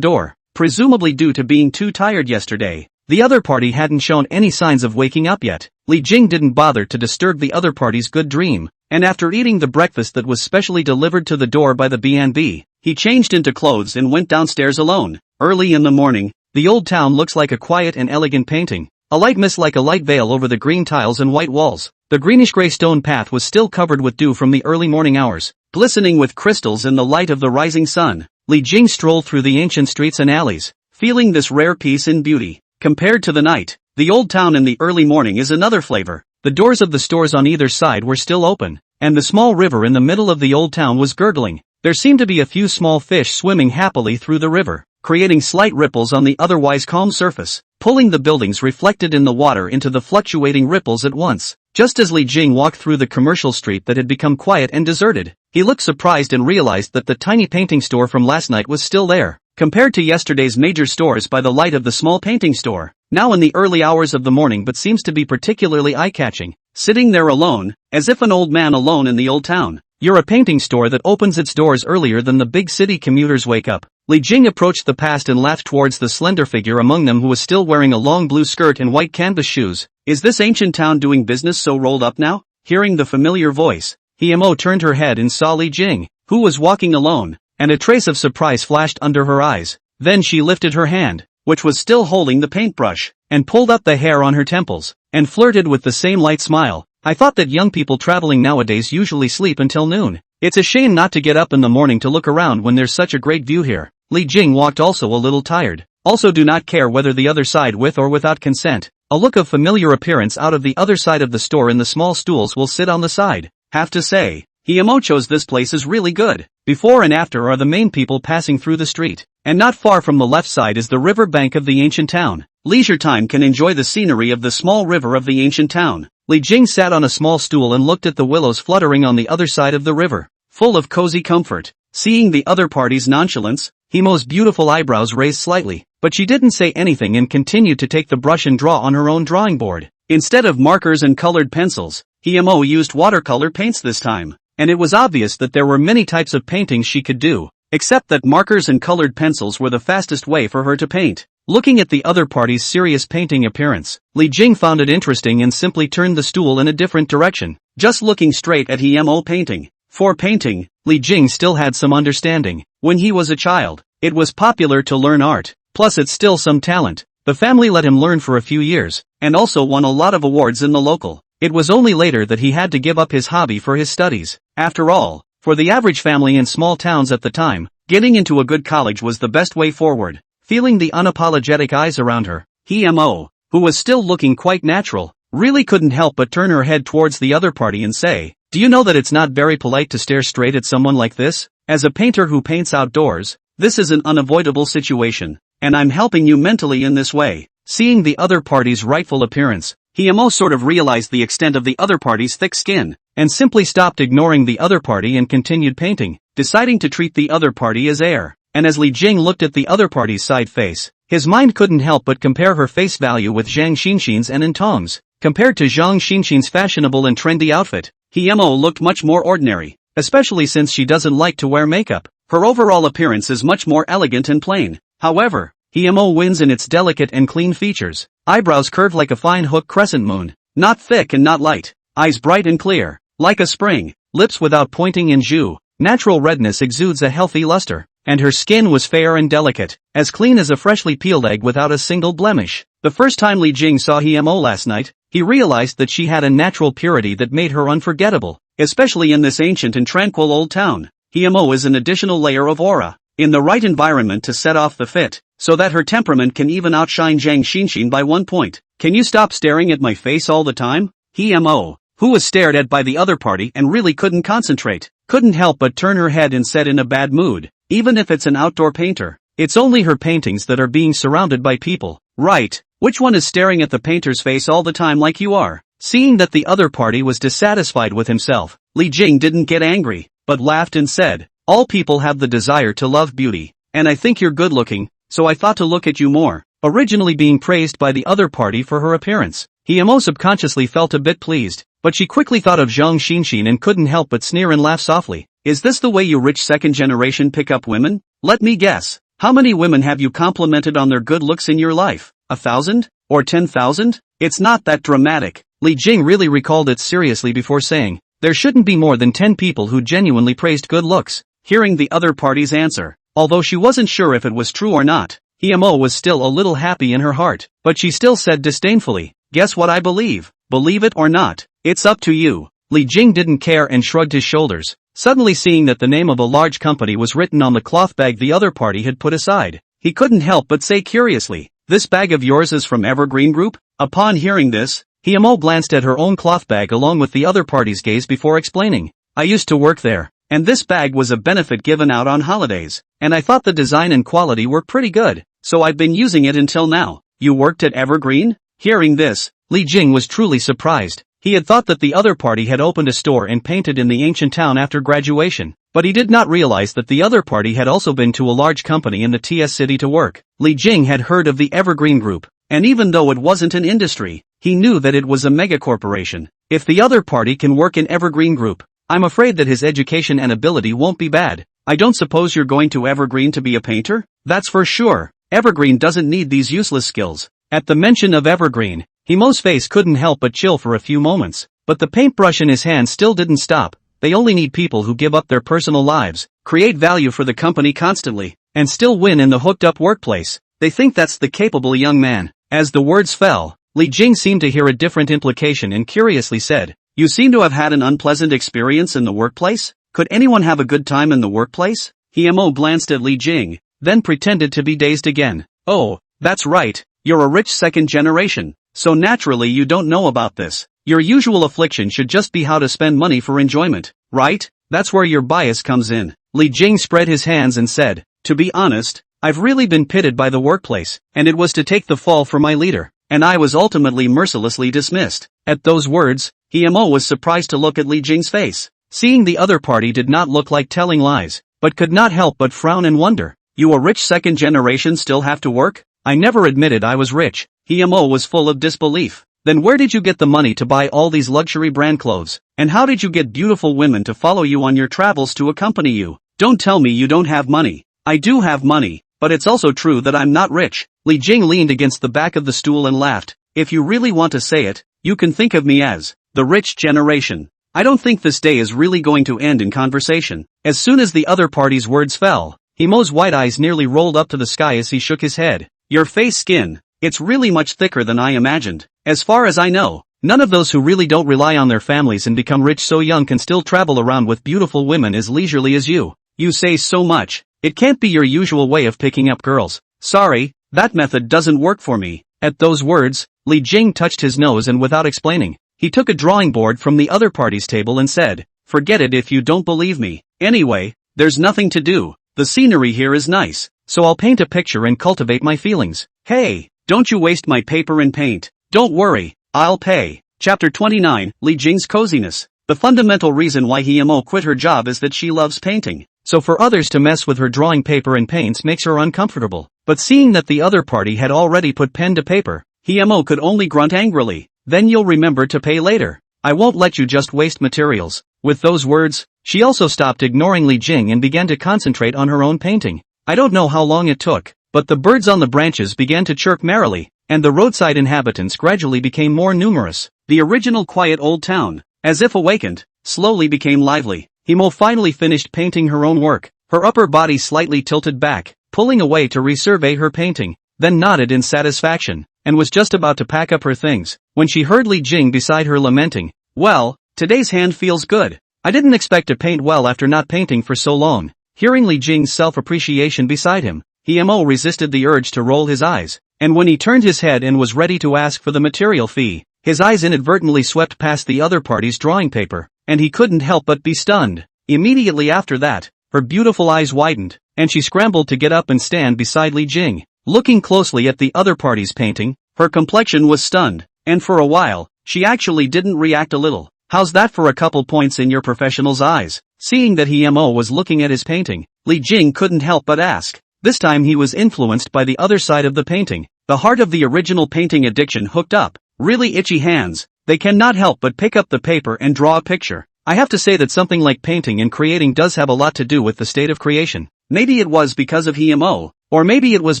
door, presumably due to being too tired yesterday, the other party hadn't shown any signs of waking up yet. Li Jing didn't bother to disturb the other party's good dream, and after eating the breakfast that was specially delivered to the door by the B&B, he changed into clothes and went downstairs alone. Early in the morning, the old town looks like a quiet and elegant painting. A light mist like a light veil over the green tiles and white walls. The greenish-gray stone path was still covered with dew from the early morning hours, glistening with crystals in the light of the rising sun. Li Jing strolled through the ancient streets and alleys, feeling this rare peace and beauty. Compared to the night, the old town in the early morning is another flavor. The doors of the stores on either side were still open, and the small river in the middle of the old town was gurgling. There seemed to be a few small fish swimming happily through the river, creating slight ripples on the otherwise calm surface, pulling the buildings reflected in the water into the fluctuating ripples at once. Just as Li Jing walked through the commercial street that had become quiet and deserted, he looked surprised and realized that the tiny painting store from last night was still there, compared to yesterday's major stores by the light of the small painting store, now in the early hours of the morning but seems to be particularly eye-catching, sitting there alone, as if an old man alone in the old town. You're a painting store that opens its doors earlier than the big city commuters wake up. Li Jing approached the past and laughed towards the slender figure among them who was still wearing a long blue skirt and white canvas shoes. Is this ancient town doing business so rolled up now? Hearing the familiar voice, Mo turned her head and saw Li Jing, who was walking alone, and a trace of surprise flashed under her eyes. Then she lifted her hand, which was still holding the paintbrush, and pulled up the hair on her temples, and flirted with the same light smile. I thought that young people traveling nowadays usually sleep until noon. It's a shame not to get up in the morning to look around when there's such a great view here. Li Jing walked also a little tired. Also do not care whether the other side with or without consent. A look of familiar appearance out of the other side of the store in the small stools will sit on the side. Have to say, Mo chose this place is really good. Before and after are the main people passing through the street, and not far from the left side is the river bank of the ancient town. leisure time can enjoy the scenery of the small river of the ancient town. Li Jing sat on a small stool and looked at the willows fluttering on the other side of the river, full of cozy comfort. Seeing the other party's nonchalance, Himo's beautiful eyebrows raised slightly, but she didn't say anything and continued to take the brush and draw on her own drawing board. Instead of markers and colored pencils, Himo used watercolor paints this time, and it was obvious that there were many types of paintings she could do, except that markers and colored pencils were the fastest way for her to paint. Looking at the other party's serious painting appearance, Li Jing found it interesting and simply turned the stool in a different direction, just looking straight at Himo painting. For painting, Li Jing still had some understanding. When he was a child, it was popular to learn art, plus it's still some talent. The family let him learn for a few years, and also won a lot of awards in the local. It was only later that he had to give up his hobby for his studies. After all, for the average family in small towns at the time, getting into a good college was the best way forward. Feeling the unapologetic eyes around her, Himo, who was still looking quite natural, really couldn't help but turn her head towards the other party and say, "Do you know that it's not very polite to stare straight at someone like this? As a painter who paints outdoors, this is an unavoidable situation, and I'm helping you mentally in this way." Seeing the other party's rightful appearance, Himo sort of realized the extent of the other party's thick skin, and simply stopped ignoring the other party and continued painting, deciding to treat the other party as heir. And as Li Jing looked at the other party's side face, his mind couldn't help but compare her face value with Zhang Xinxin's and Entong's. Compared to Zhang Xinxin's fashionable and trendy outfit, Himo looked much more ordinary, especially since she doesn't like to wear makeup. Her overall appearance is much more elegant and plain. However, Himo wins in its delicate and clean features. Eyebrows curved like a fine hook crescent moon, not thick and not light. Eyes bright and clear, like a spring. Lips without pointing and jus. Natural redness exudes a healthy luster. And her skin was fair and delicate, as clean as a freshly peeled egg without a single blemish. The first time Li Jing saw Himo last night, he realized that she had a natural purity that made her unforgettable, especially in this ancient and tranquil old town. Himo is an additional layer of aura, in the right environment to set off the fit, so that her temperament can even outshine Zhang Xinxin by 1 point. "Can you stop staring at my face all the time?" Himo, who was stared at by the other party and really couldn't concentrate, couldn't help but turn her head and said in a bad mood, "Even if it's an outdoor painter, it's only her paintings that are being surrounded by people, right? Which one is staring at the painter's face all the time like you are?" Seeing that the other party was dissatisfied with himself, Li Jing didn't get angry, but laughed and said, "All people have the desire to love beauty, and I think you're good looking, so I thought to look at you more." Originally being praised by the other party for her appearance, Himo subconsciously felt a bit pleased, but she quickly thought of Zhang Xinxin and couldn't help but sneer and laugh softly. "Is this the way you rich second generation pick up women? Let me guess. How many women have you complimented on their good looks in your life? 1,000? Or 10,000? It's not that dramatic." Li Jing really recalled it seriously before saying, "There shouldn't be more than 10 people who genuinely praised good looks." Hearing the other party's answer, although she wasn't sure if it was true or not, Himo was still a little happy in her heart, but she still said disdainfully, "Guess what I believe? Believe it or not, it's up to you." Li Jing didn't care and shrugged his shoulders, suddenly seeing that the name of a large company was written on the cloth bag the other party had put aside. He couldn't help but say curiously, "This bag of yours is from Evergreen Group?" Upon hearing this, Himo glanced at her own cloth bag along with the other party's gaze before explaining, "I used to work there, and this bag was a benefit given out on holidays, and I thought the design and quality were pretty good, so I've been using it until now." "You worked at Evergreen?" Hearing this, Li Jing was truly surprised. He had thought that the other party had opened a store and painted in the ancient town after graduation, but he did not realize that the other party had also been to a large company in the TS city to work. Li Jing had heard of the Evergreen Group, and even though it wasn't an industry, he knew that it was a megacorporation. If the other party can work in Evergreen Group, I'm afraid that his education and ability won't be bad. "I don't suppose you're going to Evergreen to be a painter? That's for sure. Evergreen doesn't need these useless skills." At the mention of Evergreen, Himo's face couldn't help but chill for a few moments, but the paintbrush in his hand still didn't stop. "They only need people who give up their personal lives, create value for the company constantly, and still win in the hooked-up workplace. They think that's the capable young man." As the words fell, Li Jing seemed to hear a different implication and curiously said, "You seem to have had an unpleasant experience in the workplace? Could anyone have a good time in the workplace?" Himo glanced at Li Jing, then pretended to be dazed again. "Oh, that's right, you're a rich second generation, so naturally you don't know about this. Your usual affliction should just be how to spend money for enjoyment, right? That's where your bias comes in." Li Jing spread his hands and said, "To be honest, I've really been pitted by the workplace, and it was to take the fall for my leader, and I was ultimately mercilessly dismissed. At those words, Himo was surprised to look at Li Jing's face. Seeing the other party did not look like telling lies, but could not help but frown and wonder. You a rich second generation still have to work? I never admitted I was rich. Himo was full of disbelief. Then where did you get the money to buy all these luxury brand clothes? And how did you get beautiful women to follow you on your travels to accompany you? Don't tell me you don't have money. I do have money, but it's also true that I'm not rich. Li Jing leaned against the back of the stool and laughed. If you really want to say it, you can think of me as the rich generation. I don't think this day is really going to end in conversation. As soon as the other party's words fell, Himo's white eyes nearly rolled up to the sky as he shook his head. Your face skin, it's really much thicker than I imagined. As far as I know, none of those who really don't rely on their families and become rich so young can still travel around with beautiful women as leisurely as you. You say so much. It can't be your usual way of picking up girls. Sorry, that method doesn't work for me. At those words, Li Jing touched his nose and without explaining, he took a drawing board from the other party's table and said, forget it if you don't believe me. Anyway, there's nothing to do. The scenery here is nice, so I'll paint a picture and cultivate my feelings. Hey, don't you waste my paper and paint. Don't worry, I'll pay. Chapter 29, Li Jing's coziness. The fundamental reason why Himo quit her job is that she loves painting. So for others to mess with her drawing paper and paints makes her uncomfortable. But seeing that the other party had already put pen to paper, Himo could only grunt angrily. Then you'll remember to pay later. I won't let you just waste materials. With those words, she also stopped ignoring Li Jing and began to concentrate on her own painting. I don't know how long it took, but the birds on the branches began to chirp merrily, and the roadside inhabitants gradually became more numerous. The original quiet old town, as if awakened, slowly became lively. Himo finally finished painting her own work, her upper body slightly tilted back, pulling away to resurvey her painting, then nodded in satisfaction, and was just about to pack up her things, when she heard Li Jing beside her lamenting, well, today's hand feels good. I didn't expect to paint well after not painting for so long. Hearing Li Jing's self-appreciation beside him, Himo resisted the urge to roll his eyes, and when he turned his head and was ready to ask for the material fee, his eyes inadvertently swept past the other party's drawing paper, and he couldn't help but be stunned. Immediately after that, her beautiful eyes widened, and she scrambled to get up and stand beside Li Jing. Looking closely at the other party's painting, her complexion was stunned, and for a while, she actually didn't react a little. How's that for a couple points in your professional's eyes? Seeing that Himo was looking at his painting, Li Jing couldn't help but ask. This time he was influenced by the other side of the painting. The heart of the original painting addiction hooked up. Really itchy hands. They cannot help but pick up the paper and draw a picture. I have to say that something like painting and creating does have a lot to do with the state of creation. Maybe it was because of Himo, or maybe it was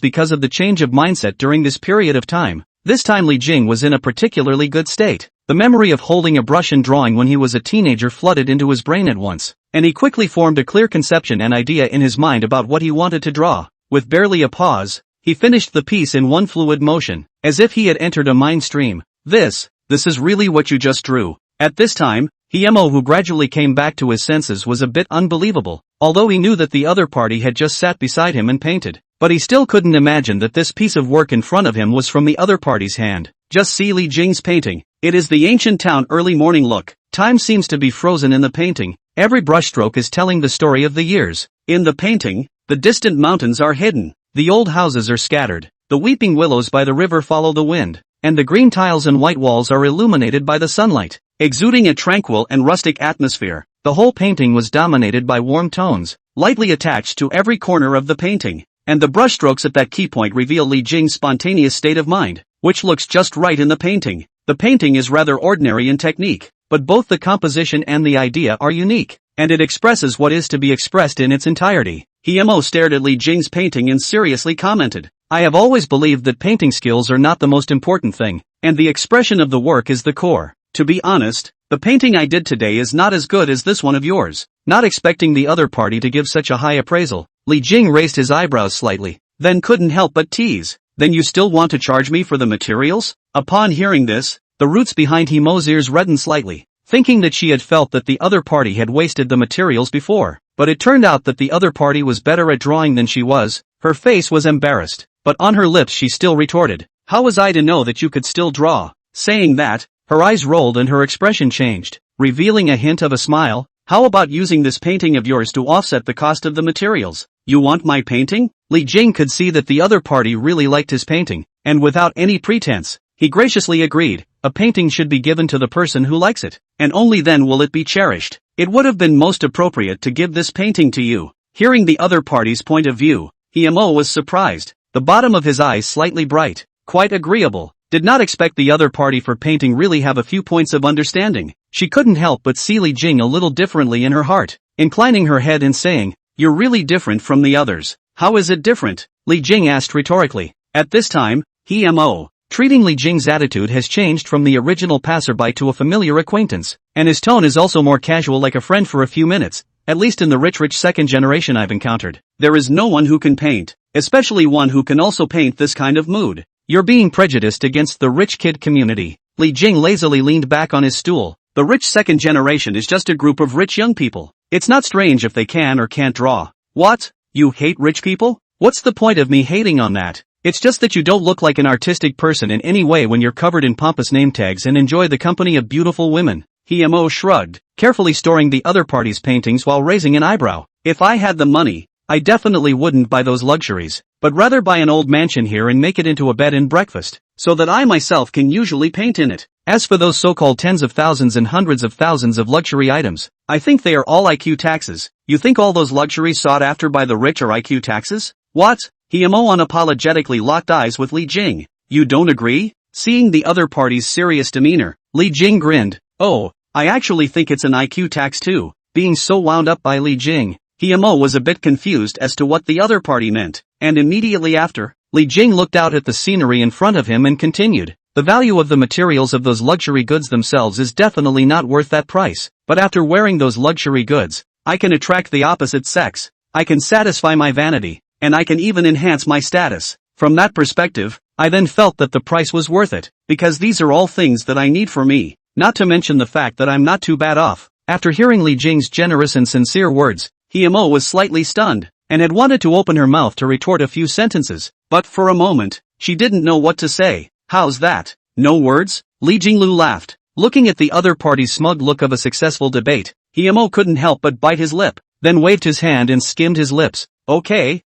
because of the change of mindset during this period of time. This time Li Jing was in a particularly good state. The memory of holding a brush and drawing when he was a teenager flooded into his brain at once, and he quickly formed a clear conception and idea in his mind about what he wanted to draw. With barely a pause, he finished the piece in one fluid motion, as if he had entered a mind stream. This is really what you just drew. At this time, Himo, who gradually came back to his senses, was a bit unbelievable, although he knew that the other party had just sat beside him and painted. But he still couldn't imagine that this piece of work in front of him was from the other party's hand. Just see Li Jing's painting. It is the ancient town early morning look. Time seems to be frozen in the painting. Every brushstroke is telling the story of the years. In the painting, the distant mountains are hidden. The old houses are scattered. The weeping willows by the river follow the wind, and the green tiles and white walls are illuminated by the sunlight, exuding a tranquil and rustic atmosphere. The whole painting was dominated by warm tones, lightly attached to every corner of the painting, and the brushstrokes at that key point reveal Li Jing's spontaneous state of mind, which looks just right in the painting. The painting is rather ordinary in technique, but both the composition and the idea are unique, and it expresses what is to be expressed in its entirety. Himo stared at Li Jing's painting and seriously commented, I have always believed that painting skills are not the most important thing, and the expression of the work is the core. To be honest, the painting I did today is not as good as this one of yours. Not expecting the other party to give such a high appraisal, Li Jing raised his eyebrows slightly, then couldn't help but tease. Then you still want to charge me for the materials? Upon hearing this, the roots behind Himo's ears reddened slightly, thinking that she had felt that the other party had wasted the materials before. But it turned out that the other party was better at drawing than she was. Her face was embarrassed, but on her lips she still retorted, how was I to know that you could still draw? Saying that, her eyes rolled and her expression changed, revealing a hint of a smile. How about using this painting of yours to offset the cost of the materials? You want my painting? Li Jing could see that the other party really liked his painting, and without any pretense, he graciously agreed. A painting should be given to the person who likes it, and only then will it be cherished. It would have been most appropriate to give this painting to you. Hearing the other party's point of view, Himo was surprised, the bottom of his eyes slightly bright, quite agreeable. Did not expect the other party for painting really have a few points of understanding. She couldn't help but see Li Jing a little differently in her heart, inclining her head and saying, "You're really different from the others." "How is it different?" Li Jing asked rhetorically. At this time, Himo, treating Li Jing's attitude has changed from the original passerby to a familiar acquaintance, and his tone is also more casual, like a friend for a few minutes, at least in the rich second generation I've encountered. There is no one who can paint, especially one who can also paint this kind of mood. You're being prejudiced against the rich kid community. Li Jing lazily leaned back on his stool. The rich second generation is just a group of rich young people. It's not strange if they can or can't draw. What? You hate rich people? What's the point of me hating on that? It's just that you don't look like an artistic person in any way when you're covered in pompous name tags and enjoy the company of beautiful women. Himo shrugged, carefully storing the other party's paintings while raising an eyebrow. If I had the money, I definitely wouldn't buy those luxuries, but rather buy an old mansion here and make it into a bed and breakfast, so that I myself can usually paint in it. As for those so-called tens of thousands and hundreds of thousands of luxury items, I think they are all IQ taxes. You think all those luxuries sought after by the rich are IQ taxes? What? Himo unapologetically locked eyes with Li Jing. You don't agree? Seeing the other party's serious demeanor, Li Jing grinned. Oh, I actually think it's an IQ tax too. Being so wound up by Li Jing, Himo was a bit confused as to what the other party meant, and immediately after, Li Jing looked out at the scenery in front of him and continued. The value of the materials of those luxury goods themselves is definitely not worth that price, but after wearing those luxury goods, I can attract the opposite sex, I can satisfy my vanity, and I can even enhance my status. From that perspective, I then felt that the price was worth it, because these are all things that I need for me, not to mention the fact that I'm not too bad off. After hearing Li Jing's generous and sincere words, Himo was slightly stunned, and had wanted to open her mouth to retort a few sentences, but for a moment, she didn't know what to say. How's that? No words? Li Jinglu laughed. Looking at the other party's smug look of a successful debate, Himo couldn't help but bite his lip, then waved his hand and skimmed his lips. Okay,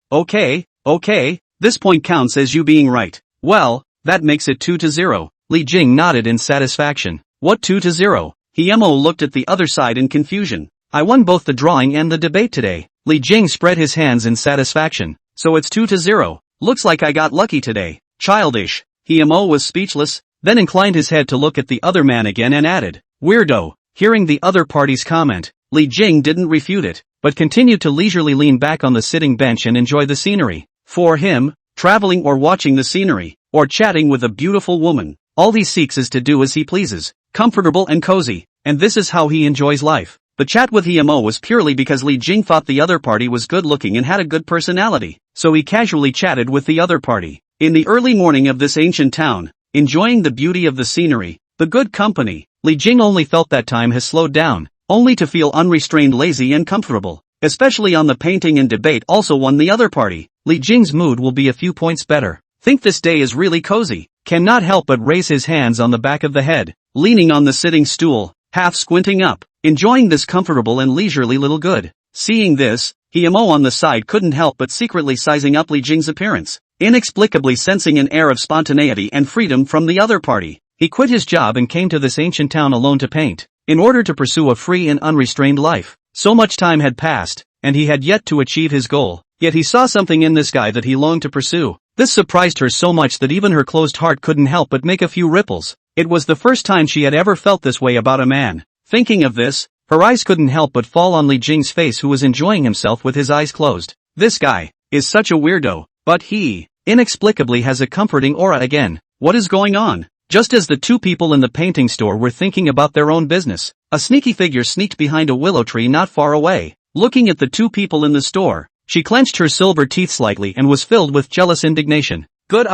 this point counts as you being right. Well, that makes it 2-0. Li Jing nodded in satisfaction. What 2-0? Himo looked at the other side in confusion. I won both the drawing and the debate today. Li Jing spread his hands in satisfaction. So it's 2-0. Looks like I got lucky today. Childish. Himo was speechless, then inclined his head to look at the other man again and added, "Weirdo." Hearing the other party's comment, Li Jing didn't refute it, but continued to leisurely lean back on the sitting bench and enjoy the scenery. For him, traveling or watching the scenery, or chatting with a beautiful woman, all he seeks is to do as he pleases, comfortable and cozy, and this is how he enjoys life. The chat with Himo was purely because Li Jing thought the other party was good-looking and had a good personality, so he casually chatted with the other party. In the early morning of this ancient town, enjoying the beauty of the scenery, the good company, Li Jing only felt that time has slowed down, only to feel unrestrained, lazy and comfortable. Especially on the painting and debate also won the other party. Li Jing's mood will be a few points better. Think this day is really cozy. Cannot help but raise his hands on the back of the head, leaning on the sitting stool, half squinting up, enjoying this comfortable and leisurely little good. Seeing this, Himo on the side couldn't help but secretly sizing up Li Jing's appearance, inexplicably sensing an air of spontaneity and freedom from the other party. He quit his job and came to this ancient town alone to paint, in order to pursue a free and unrestrained life. So much time had passed, and he had yet to achieve his goal, yet he saw something in this guy that he longed to pursue. This surprised her so much that even her closed heart couldn't help but make a few ripples. It was the first time she had ever felt this way about a man. Thinking of this, her eyes couldn't help but fall on Li Jing's face, who was enjoying himself with his eyes closed. This guy is such a weirdo, but he, inexplicably, has a comforting aura again. What is going on? Just as the two people in the painting store were thinking about their own business, a sneaky figure sneaked behind a willow tree not far away. Looking at the two people in the store, she clenched her silver teeth slightly and was filled with jealous indignation. Good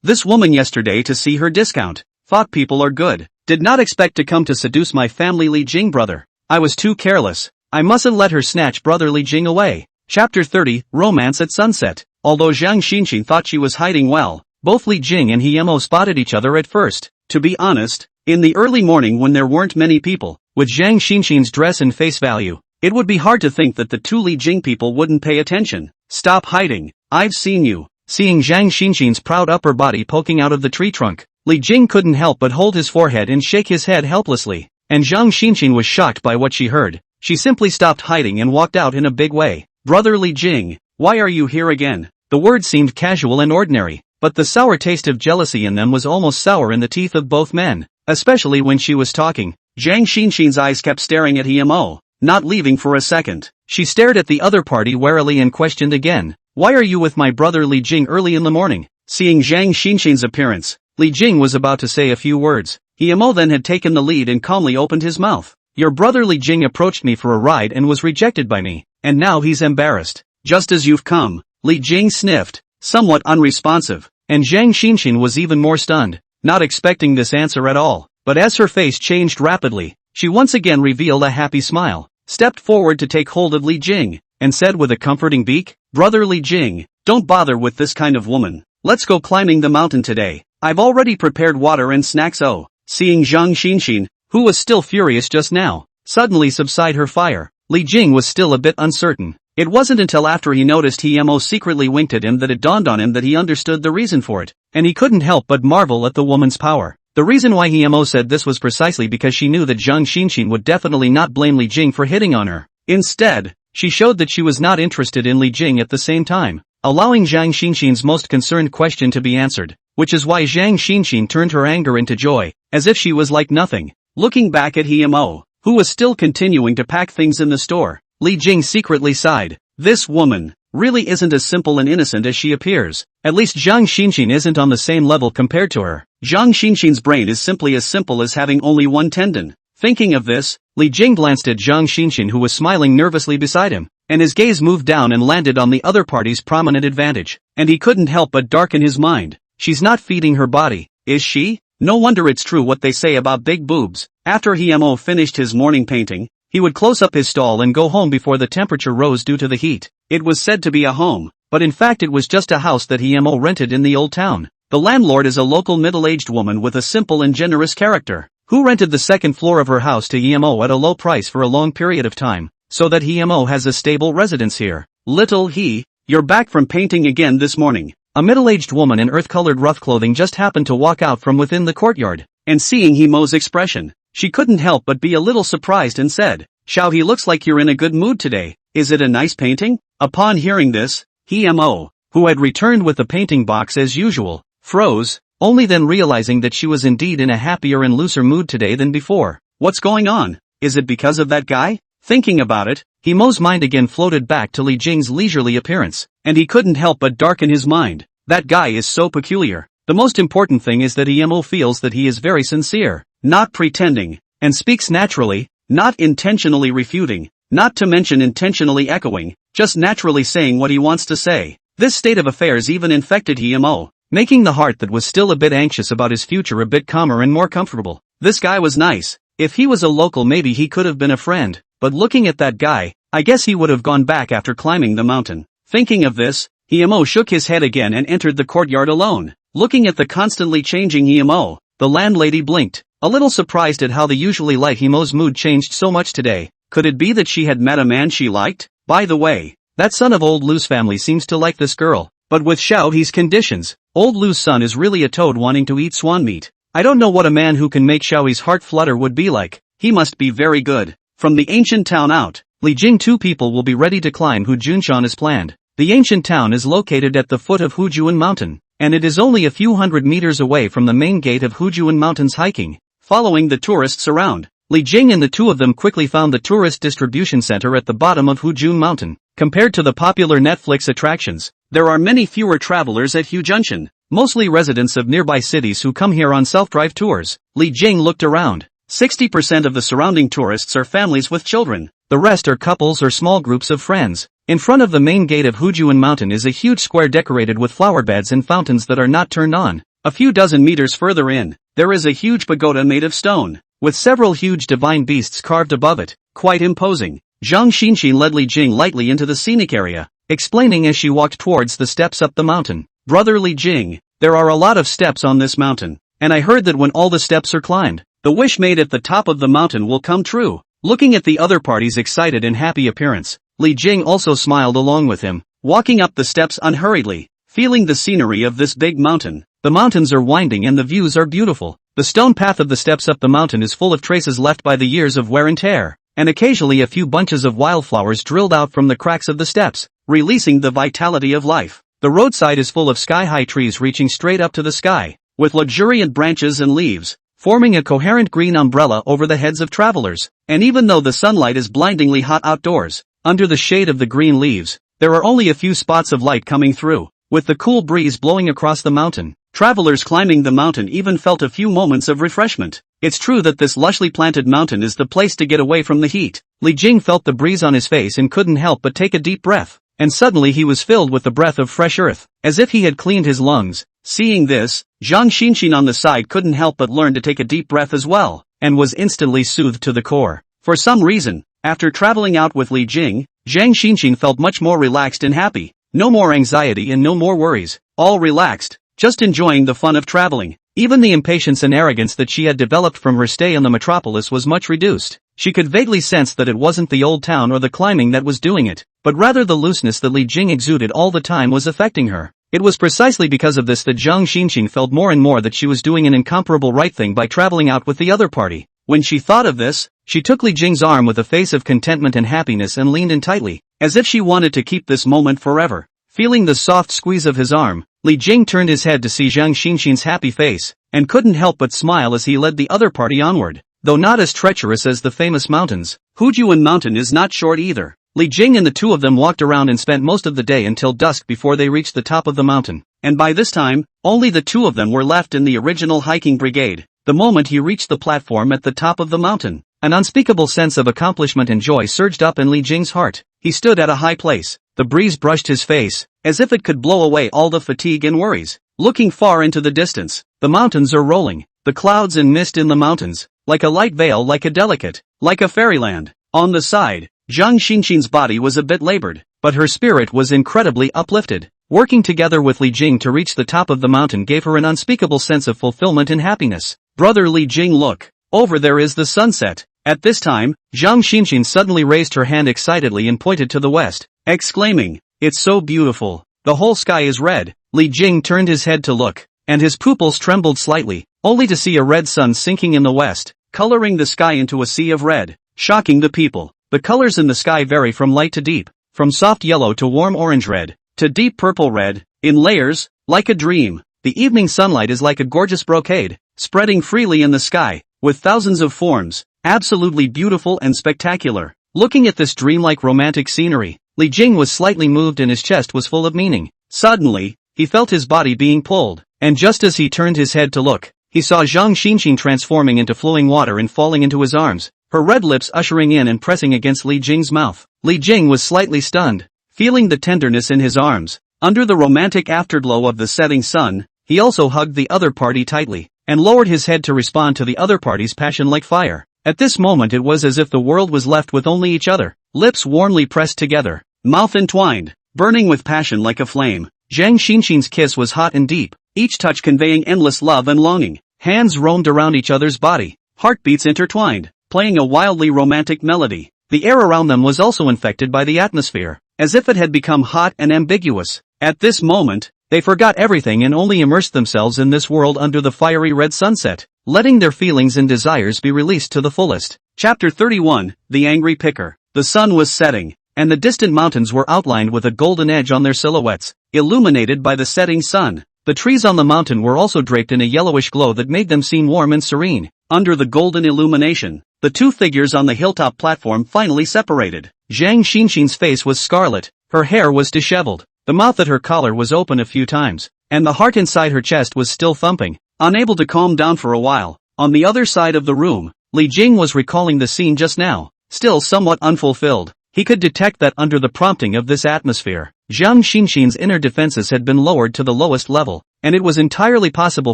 this woman yesterday to see her discount. Thought people are good. Did not expect to come to seduce my family Li Jing brother. I was too careless. I mustn't let her snatch brother Li Jing away. Chapter 30, Romance at Sunset. Although Zhang Xinxin thought she was hiding well, both Li Jing and Himo spotted each other at first. To be honest, in the early morning when there weren't many people, with Zhang Xinxin's dress and face value, it would be hard to think that the two Li Jing people wouldn't pay attention. Stop hiding, I've seen you. Seeing Zhang Xinxin's proud upper body poking out of the tree trunk, Li Jing couldn't help but hold his forehead and shake his head helplessly. And Zhang Xinxin was shocked by what she heard. She simply stopped hiding and walked out in a big way. Brother Li Jing, why are you here again? The words seemed casual and ordinary, but the sour taste of jealousy in them was almost sour in the teeth of both men, especially when she was talking. Zhang Xinxin's eyes kept staring at Himo, not leaving for a second. She stared at the other party warily and questioned again, why are you with my brother Li Jing early in the morning? Seeing Zhang Xinxin's appearance, Li Jing was about to say a few words. Himo then had taken the lead and calmly opened his mouth. Your brother Li Jing approached me for a ride and was rejected by me, and now he's embarrassed. Just as you've come, Li Jing sniffed, somewhat unresponsive, and Zhang Xinxin was even more stunned, not expecting this answer at all. But as her face changed rapidly, she once again revealed a happy smile, stepped forward to take hold of Li Jing, and said with a comforting beak, Brother Li Jing, don't bother with this kind of woman. Let's go climbing the mountain today. I've already prepared water and snacks. Oh, seeing Zhang Xinxin, who was still furious just now, suddenly subside her fire, Li Jing was still a bit uncertain. It wasn't until after he noticed Himo secretly winked at him that it dawned on him that he understood the reason for it, and he couldn't help but marvel at the woman's power. The reason why Himo said this was precisely because she knew that Zhang Xinxin would definitely not blame Li Jing for hitting on her. Instead, she showed that she was not interested in Li Jing at the same time, allowing Zhang Xinxin's most concerned question to be answered, which is why Zhang Xinxin turned her anger into joy, as if she was like nothing. Looking back at Himo, who was still continuing to pack things in the store, Li Jing secretly sighed. This woman really isn't as simple and innocent as she appears. At least Zhang Xinxin isn't on the same level compared to her. Zhang Xinxin's brain is simply as simple as having only one tendon. Thinking of this, Li Jing glanced at Zhang Xinxin, who was smiling nervously beside him, and his gaze moved down and landed on the other party's prominent advantage, and he couldn't help but darken his mind. She's not feeding her body, is she? No wonder it's true what they say about big boobs. After Himo finished his morning painting, he would close up his stall and go home before the temperature rose due to the heat. It was said to be a home, but in fact it was just a house that Himo rented in the old town. The landlord is a local middle-aged woman with a simple and generous character, who rented the second floor of her house to Himo at a low price for a long period of time, so that Himo has a stable residence here. Little he, you're back from painting again this morning. A middle-aged woman in earth-colored rough clothing just happened to walk out from within the courtyard, and seeing Himo's expression, she couldn't help but be a little surprised and said, Xiao, he looks like you're in a good mood today. Is it a nice painting? Upon hearing this, Himo, who had returned with the painting box as usual, froze, only then realizing that she was indeed in a happier and looser mood today than before. What's going on? Is it because of that guy? Thinking about it, Himo's mind again floated back to Li Jing's leisurely appearance, and he couldn't help but darken his mind. That guy is so peculiar. The most important thing is that Himo feels that he is very sincere, not pretending, and speaks naturally, not intentionally refuting, not to mention intentionally echoing, just naturally saying what he wants to say. This state of affairs even infected Himo, making the heart that was still a bit anxious about his future a bit calmer and more comfortable. This guy was nice. If he was a local, maybe he could have been a friend, but looking at that guy, I guess he would have gone back after climbing the mountain. Thinking of this, Himo shook his head again and entered the courtyard alone. Looking at the constantly changing Himo, the landlady blinked, a little surprised at how the usually light Himo's mood changed so much today. Could it be that she had met a man she liked? By the way, that son of old Lu's family seems to like this girl, but with Xiao He's conditions, old Lu's son is really a toad wanting to eat swan meat. I don't know what a man who can make Xiao He's heart flutter would be like. He must be very good. From the ancient town out, Li Jing, two people will be ready to climb Hujunshan as planned. The ancient town is located at the foot of Hujuan Mountain, and it is only a few hundred meters away from the main gate of Hujuan Mountains. Hiking, following the tourists around, Li Jing and the two of them quickly found the tourist distribution center at the bottom of Hujun Mountain. Compared to the popular Netflix attractions, there are many fewer travelers at Hujunshan, mostly residents of nearby cities who come here on self-drive tours. Li Jing looked around. 60% of the surrounding tourists are families with children. The rest are couples or small groups of friends. In front of the main gate of Hujuan Mountain is a huge square decorated with flower beds and fountains that are not turned on. A few dozen meters further in, there is a huge pagoda made of stone, with several huge divine beasts carved above it, quite imposing. Zhang Xinxin led Li Jing lightly into the scenic area, explaining as she walked towards the steps up the mountain. Brother Li Jing, there are a lot of steps on this mountain, and I heard that when all the steps are climbed, the wish made at the top of the mountain will come true. Looking at the other party's excited and happy appearance, Li Jing also smiled along with him. walking up the steps unhurriedly, feeling the scenery of this big mountain. The mountains are winding and the views are beautiful. The stone path of the steps up the mountain is full of traces left by the years of wear and tear, and occasionally a few bunches of wildflowers drilled out from the cracks of the steps, releasing the vitality of life. The roadside is full of sky-high trees reaching straight up to the sky, with luxuriant branches and leaves, forming a coherent green umbrella over the heads of travelers. And even though the sunlight is blindingly hot outdoors, under the shade of the green leaves, there are only a few spots of light coming through. With the cool breeze blowing across the mountain, travelers climbing the mountain even felt a few moments of refreshment. It's true that this lushly planted mountain is the place to get away from the heat. Li Jing felt the breeze on his face and couldn't help but take a deep breath. And suddenly he was filled with the breath of fresh earth, as if he had cleaned his lungs. Seeing this, Zhang Xinxin on the side couldn't help but learn to take a deep breath as well, and was instantly soothed to the core. For some reason, after traveling out with Li Jing, Zhang Xinxin felt much more relaxed and happy. No more anxiety and no more worries, all relaxed, just enjoying the fun of traveling. Even the impatience and arrogance that she had developed from her stay in the metropolis was much reduced. She could vaguely sense that it wasn't the old town or the climbing that was doing it, but rather the looseness that Li Jing exuded all the time was affecting her. It was precisely because of this that Zhang Xinxin felt more and more that she was doing an incomparable right thing by traveling out with the other party. When she thought of this, she took Li Jing's arm with a face of contentment and happiness and leaned in tightly, as if she wanted to keep this moment forever. Feeling the soft squeeze of his arm, Li Jing turned his head to see Zhang Xinxin's happy face, and couldn't help but smile as he led the other party onward. Though not as treacherous as the famous mountains, Hujuan Mountain is not short either. Li Jing and the two of them walked around and spent most of the day until dusk before they reached the top of the mountain, and by this time, only the two of them were left in the original hiking brigade. The moment he reached the platform at the top of the mountain, an unspeakable sense of accomplishment and joy surged up in Li Jing's heart. He stood at a high place. The breeze brushed his face, as if it could blow away all the fatigue and worries. Looking far into the distance, the mountains are rolling, the clouds and mist in the mountains, like a light veil, like a fairyland. On the side, Zhang Xinxin's body was a bit labored, but her spirit was incredibly uplifted. Working together with Li Jing to reach the top of the mountain gave her an unspeakable sense of fulfillment and happiness. Brother Li Jing, look, over there is the sunset. At this time, Zhang Xinxin suddenly raised her hand excitedly and pointed to the west, exclaiming, "It's so beautiful. The whole sky is red." Li Jing turned his head to look, and his pupils trembled slightly, only to see a red sun sinking in the west, coloring the sky into a sea of red, shocking the people. The colors in the sky vary from light to deep, from soft yellow to warm orange red, to deep purple red, in layers, like a dream. The evening sunlight is like a gorgeous brocade, spreading freely in the sky, with thousands of forms, absolutely beautiful and spectacular. Looking at this dreamlike romantic scenery, Li Jing was slightly moved and his chest was full of meaning. Suddenly, he felt his body being pulled, and just as he turned his head to look, he saw Zhang Xinxin transforming into flowing water and falling into his arms, her red lips ushering in and pressing against Li Jing's mouth. Li Jing was slightly stunned, feeling the tenderness in his arms. Under the romantic afterglow of the setting sun, he also hugged the other party tightly, and lowered his head to respond to the other party's passion like fire. At this moment it was as if the world was left with only each other, lips warmly pressed together, mouth entwined, burning with passion like a flame. Zhang Xinxin's kiss was hot and deep, each touch conveying endless love and longing. Hands roamed around each other's body, heartbeats intertwined, playing a wildly romantic melody. The air around them was also infected by the atmosphere, as if it had become hot and ambiguous. At this moment, they forgot everything and only immersed themselves in this world under the fiery red sunset, letting their feelings and desires be released to the fullest. Chapter 31, The Angry Picker. The sun was setting, and the distant mountains were outlined with a golden edge on their silhouettes, illuminated by the setting sun. The trees on the mountain were also draped in a yellowish glow that made them seem warm and serene. Under the golden illumination, the two figures on the hilltop platform finally separated. Zhang Xinxin's face was scarlet, her hair was disheveled, the mouth at her collar was open a few times, and the heart inside her chest was still thumping, unable to calm down for a while. On the other side of the room, Li Jing was recalling the scene just now, still somewhat unfulfilled. He could detect that under the prompting of this atmosphere, Zhang Xinxin's inner defenses had been lowered to the lowest level, and it was entirely possible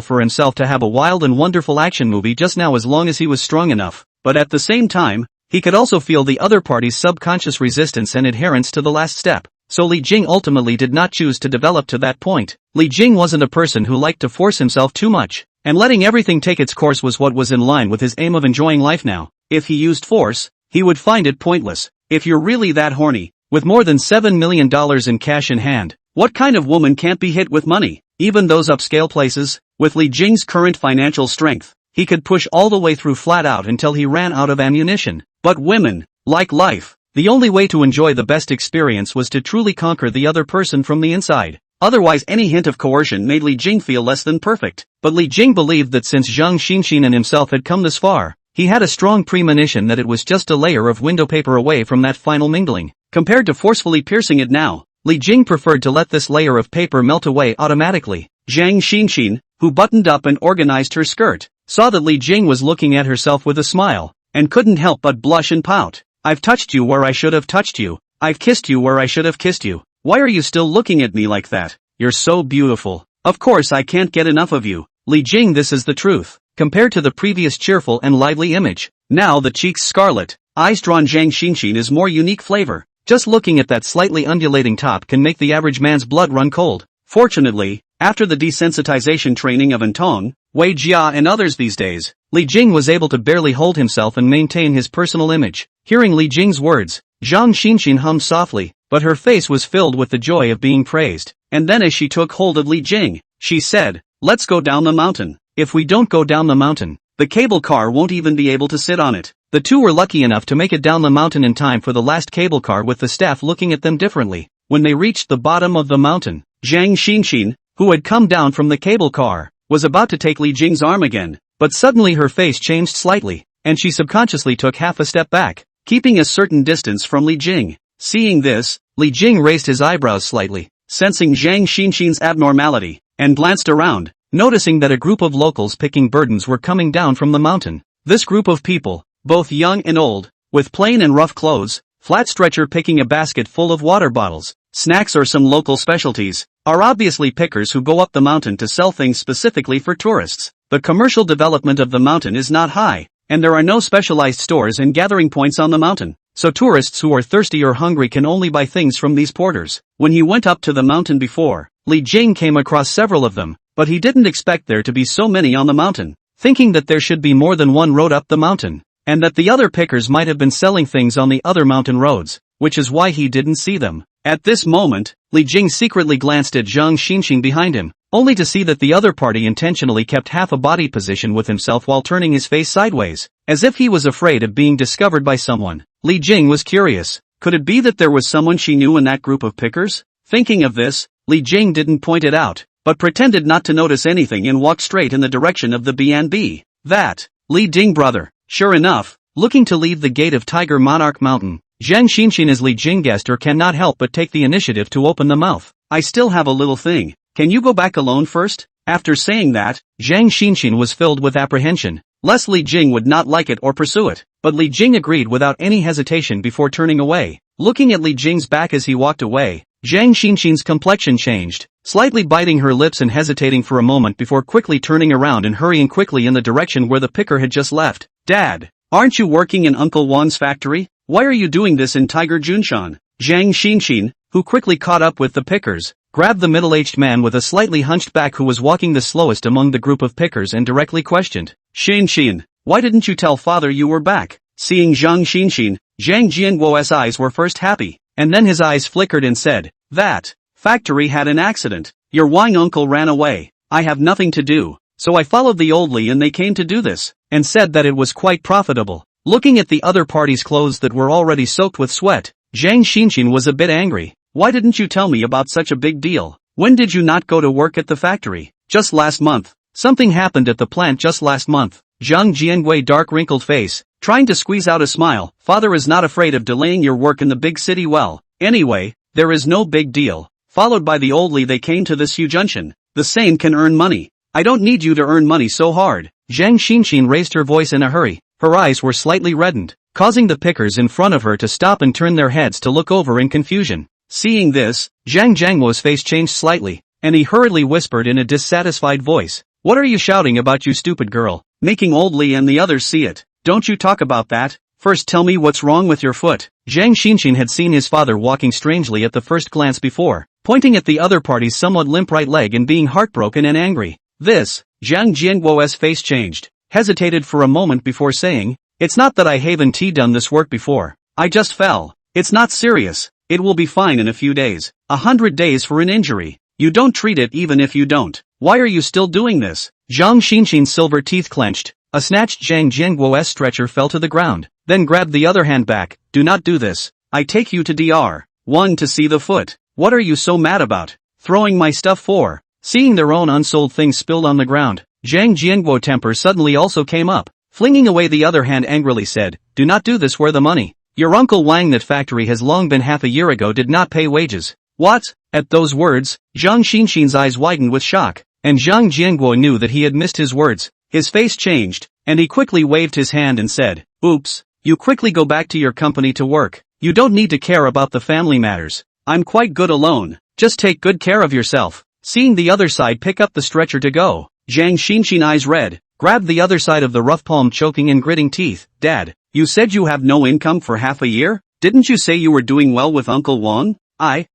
for himself to have a wild and wonderful action movie just now as long as he was strong enough. But at the same time, he could also feel the other party's subconscious resistance and adherence to the last step. So Li Jing ultimately did not choose to develop to that point. Li Jing wasn't a person who liked to force himself too much, and letting everything take its course was what was in line with his aim of enjoying life now. If he used force, he would find it pointless. If you're really that horny, with more than $7 million in cash in hand. What kind of woman can't be hit with money? Even those upscale places? With Li Jing's current financial strength, he could push all the way through flat out until he ran out of ammunition. But women, like life, the only way to enjoy the best experience was to truly conquer the other person from the inside. Otherwise any hint of coercion made Li Jing feel less than perfect. But Li Jing believed that since Zhang Xinxin and himself had come this far, he had a strong premonition that it was just a layer of window paper away from that final mingling. Compared to forcefully piercing it now, Li Jing preferred to let this layer of paper melt away automatically. Zhang Xinxin, who buttoned up and organized her skirt, saw that Li Jing was looking at herself with a smile, and couldn't help but blush and pout. I've touched you where I should have touched you. I've kissed you where I should have kissed you. Why are you still looking at me like that? You're so beautiful. Of course I can't get enough of you. Li Jing, this is the truth. Compared to the previous cheerful and lively image, now the cheeks scarlet, eyes drawn, Zhang Xinxin is more unique flavor. Just looking at that slightly undulating top can make the average man's blood run cold. Fortunately, after the desensitization training of Antong, Wei Jia and others these days, Li Jing was able to barely hold himself and maintain his personal image. Hearing Li Jing's words, Zhang Xinxin hummed softly, but her face was filled with the joy of being praised. And then as she took hold of Li Jing, she said, let's go down the mountain. If we don't go down the mountain, the cable car won't even be able to sit on it. The two were lucky enough to make it down the mountain in time for the last cable car, with the staff looking at them differently. When they reached the bottom of the mountain, Zhang Xinxin, who had come down from the cable car, was about to take Li Jing's arm again, but suddenly her face changed slightly, and she subconsciously took half a step back, keeping a certain distance from Li Jing. Seeing this, Li Jing raised his eyebrows slightly, sensing Zhang Xinxin's abnormality, and glanced around, noticing that a group of locals picking burdens were coming down from the mountain. This group of people, both young and old, with plain and rough clothes, flat stretcher picking a basket full of water bottles, snacks or some local specialties, are obviously pickers who go up the mountain to sell things specifically for tourists. The commercial development of the mountain is not high, and there are no specialized stores and gathering points on the mountain, so tourists who are thirsty or hungry can only buy things from these porters. When he went up to the mountain before, Li Jing came across several of them, but he didn't expect there to be so many on the mountain, thinking that there should be more than one road up the mountain, and that the other pickers might have been selling things on the other mountain roads, which is why he didn't see them. At this moment, Li Jing secretly glanced at Zhang Xinxin behind him, only to see that the other party intentionally kept half a body position with himself while turning his face sideways, as if he was afraid of being discovered by someone. Li Jing was curious. Could it be that there was someone she knew in that group of pickers? Thinking of this, Li Jing didn't point it out, but pretended not to notice anything and walked straight in the direction of the B&B. That Li Jing brother. Sure enough, looking to leave the gate of Tiger Monarch Mountain, Zhang Xinxin as Li Jing guessed or cannot help but take the initiative to open the mouth. I still have a little thing. Can you go back alone first? After saying that, Zhang Xinxin was filled with apprehension, lest Li Jing would not like it or pursue it, but Li Jing agreed without any hesitation before turning away. Looking at Li Jing's back as he walked away, Zhang Xinxin's complexion changed, slightly biting her lips and hesitating for a moment before quickly turning around and hurrying quickly in the direction where the picker had just left. Dad, aren't you working in Uncle Wan's factory? Why are you doing this in Tiger Junshan? Zhang Xinxin, who quickly caught up with the pickers, grabbed the middle-aged man with a slightly hunched back who was walking the slowest among the group of pickers and directly questioned. Xinxin, why didn't you tell father you were back? Seeing Zhang Xinxin, Zhang Jianguo's eyes were first happy, and then his eyes flickered and said, that factory had an accident. Your Wang uncle ran away. I have nothing to do, so I followed the old Li and they came to do this, and said that it was quite profitable. Looking at the other party's clothes that were already soaked with sweat, Zhang Xinxin was a bit angry. Why didn't you tell me about such a big deal? When did you not go to work at the factory? Just last month. Something happened at the plant just last month. Zhang Jiangui dark wrinkled face, trying to squeeze out a smile. Father is not afraid of delaying your work in the big city. Well, anyway, there is no big deal. Followed by the old Li, they came to this Hu Junction. The same can earn money. I don't need you to earn money so hard. Zhang Xinxin raised her voice in a hurry. Her eyes were slightly reddened, causing the pickers in front of her to stop and turn their heads to look over in confusion. Seeing this, Zhang Jianghuo's face changed slightly, and he hurriedly whispered in a dissatisfied voice, what are you shouting about, you stupid girl? Making old Li and the others see it. Don't you talk about that. First tell me what's wrong with your foot. Zhang Xinxin had seen his father walking strangely at the first glance before, pointing at the other party's somewhat limp right leg and being heartbroken and angry. This, Zhang Jianguo's face changed, hesitated for a moment before saying, it's not that I haven't done this work before. I just fell. It's not serious. It will be fine in a few days. 100 days for an injury. You don't treat it even if you don't. Why are you still doing this? Zhang Xinxin's silver teeth clenched. A snatched Zhang Jianguo's stretcher fell to the ground, then grabbed the other hand back. Do not do this. I take you to DR. 1 to see the foot. What are you so mad about? Throwing my stuff for? Seeing their own unsold things spilled on the ground, Zhang Jianguo's temper suddenly also came up. Flinging away the other hand angrily said, do not do this where the money. Your uncle Wang that factory has long been half a year ago did not pay wages. What? At those words, Zhang Xinxin's eyes widened with shock, and Zhang Jianguo knew that he had missed his words. His face changed, and he quickly waved his hand and said, oops, you quickly go back to your company to work. You don't need to care about the family matters. I'm quite good alone. Just take good care of yourself. Seeing the other side pick up the stretcher to go, Zhang Xinxin eyes red, grabbed the other side of the rough palm choking and gritting teeth. Dad, you said you have no income for half a year? Didn't you say you were doing well with Uncle Wang? I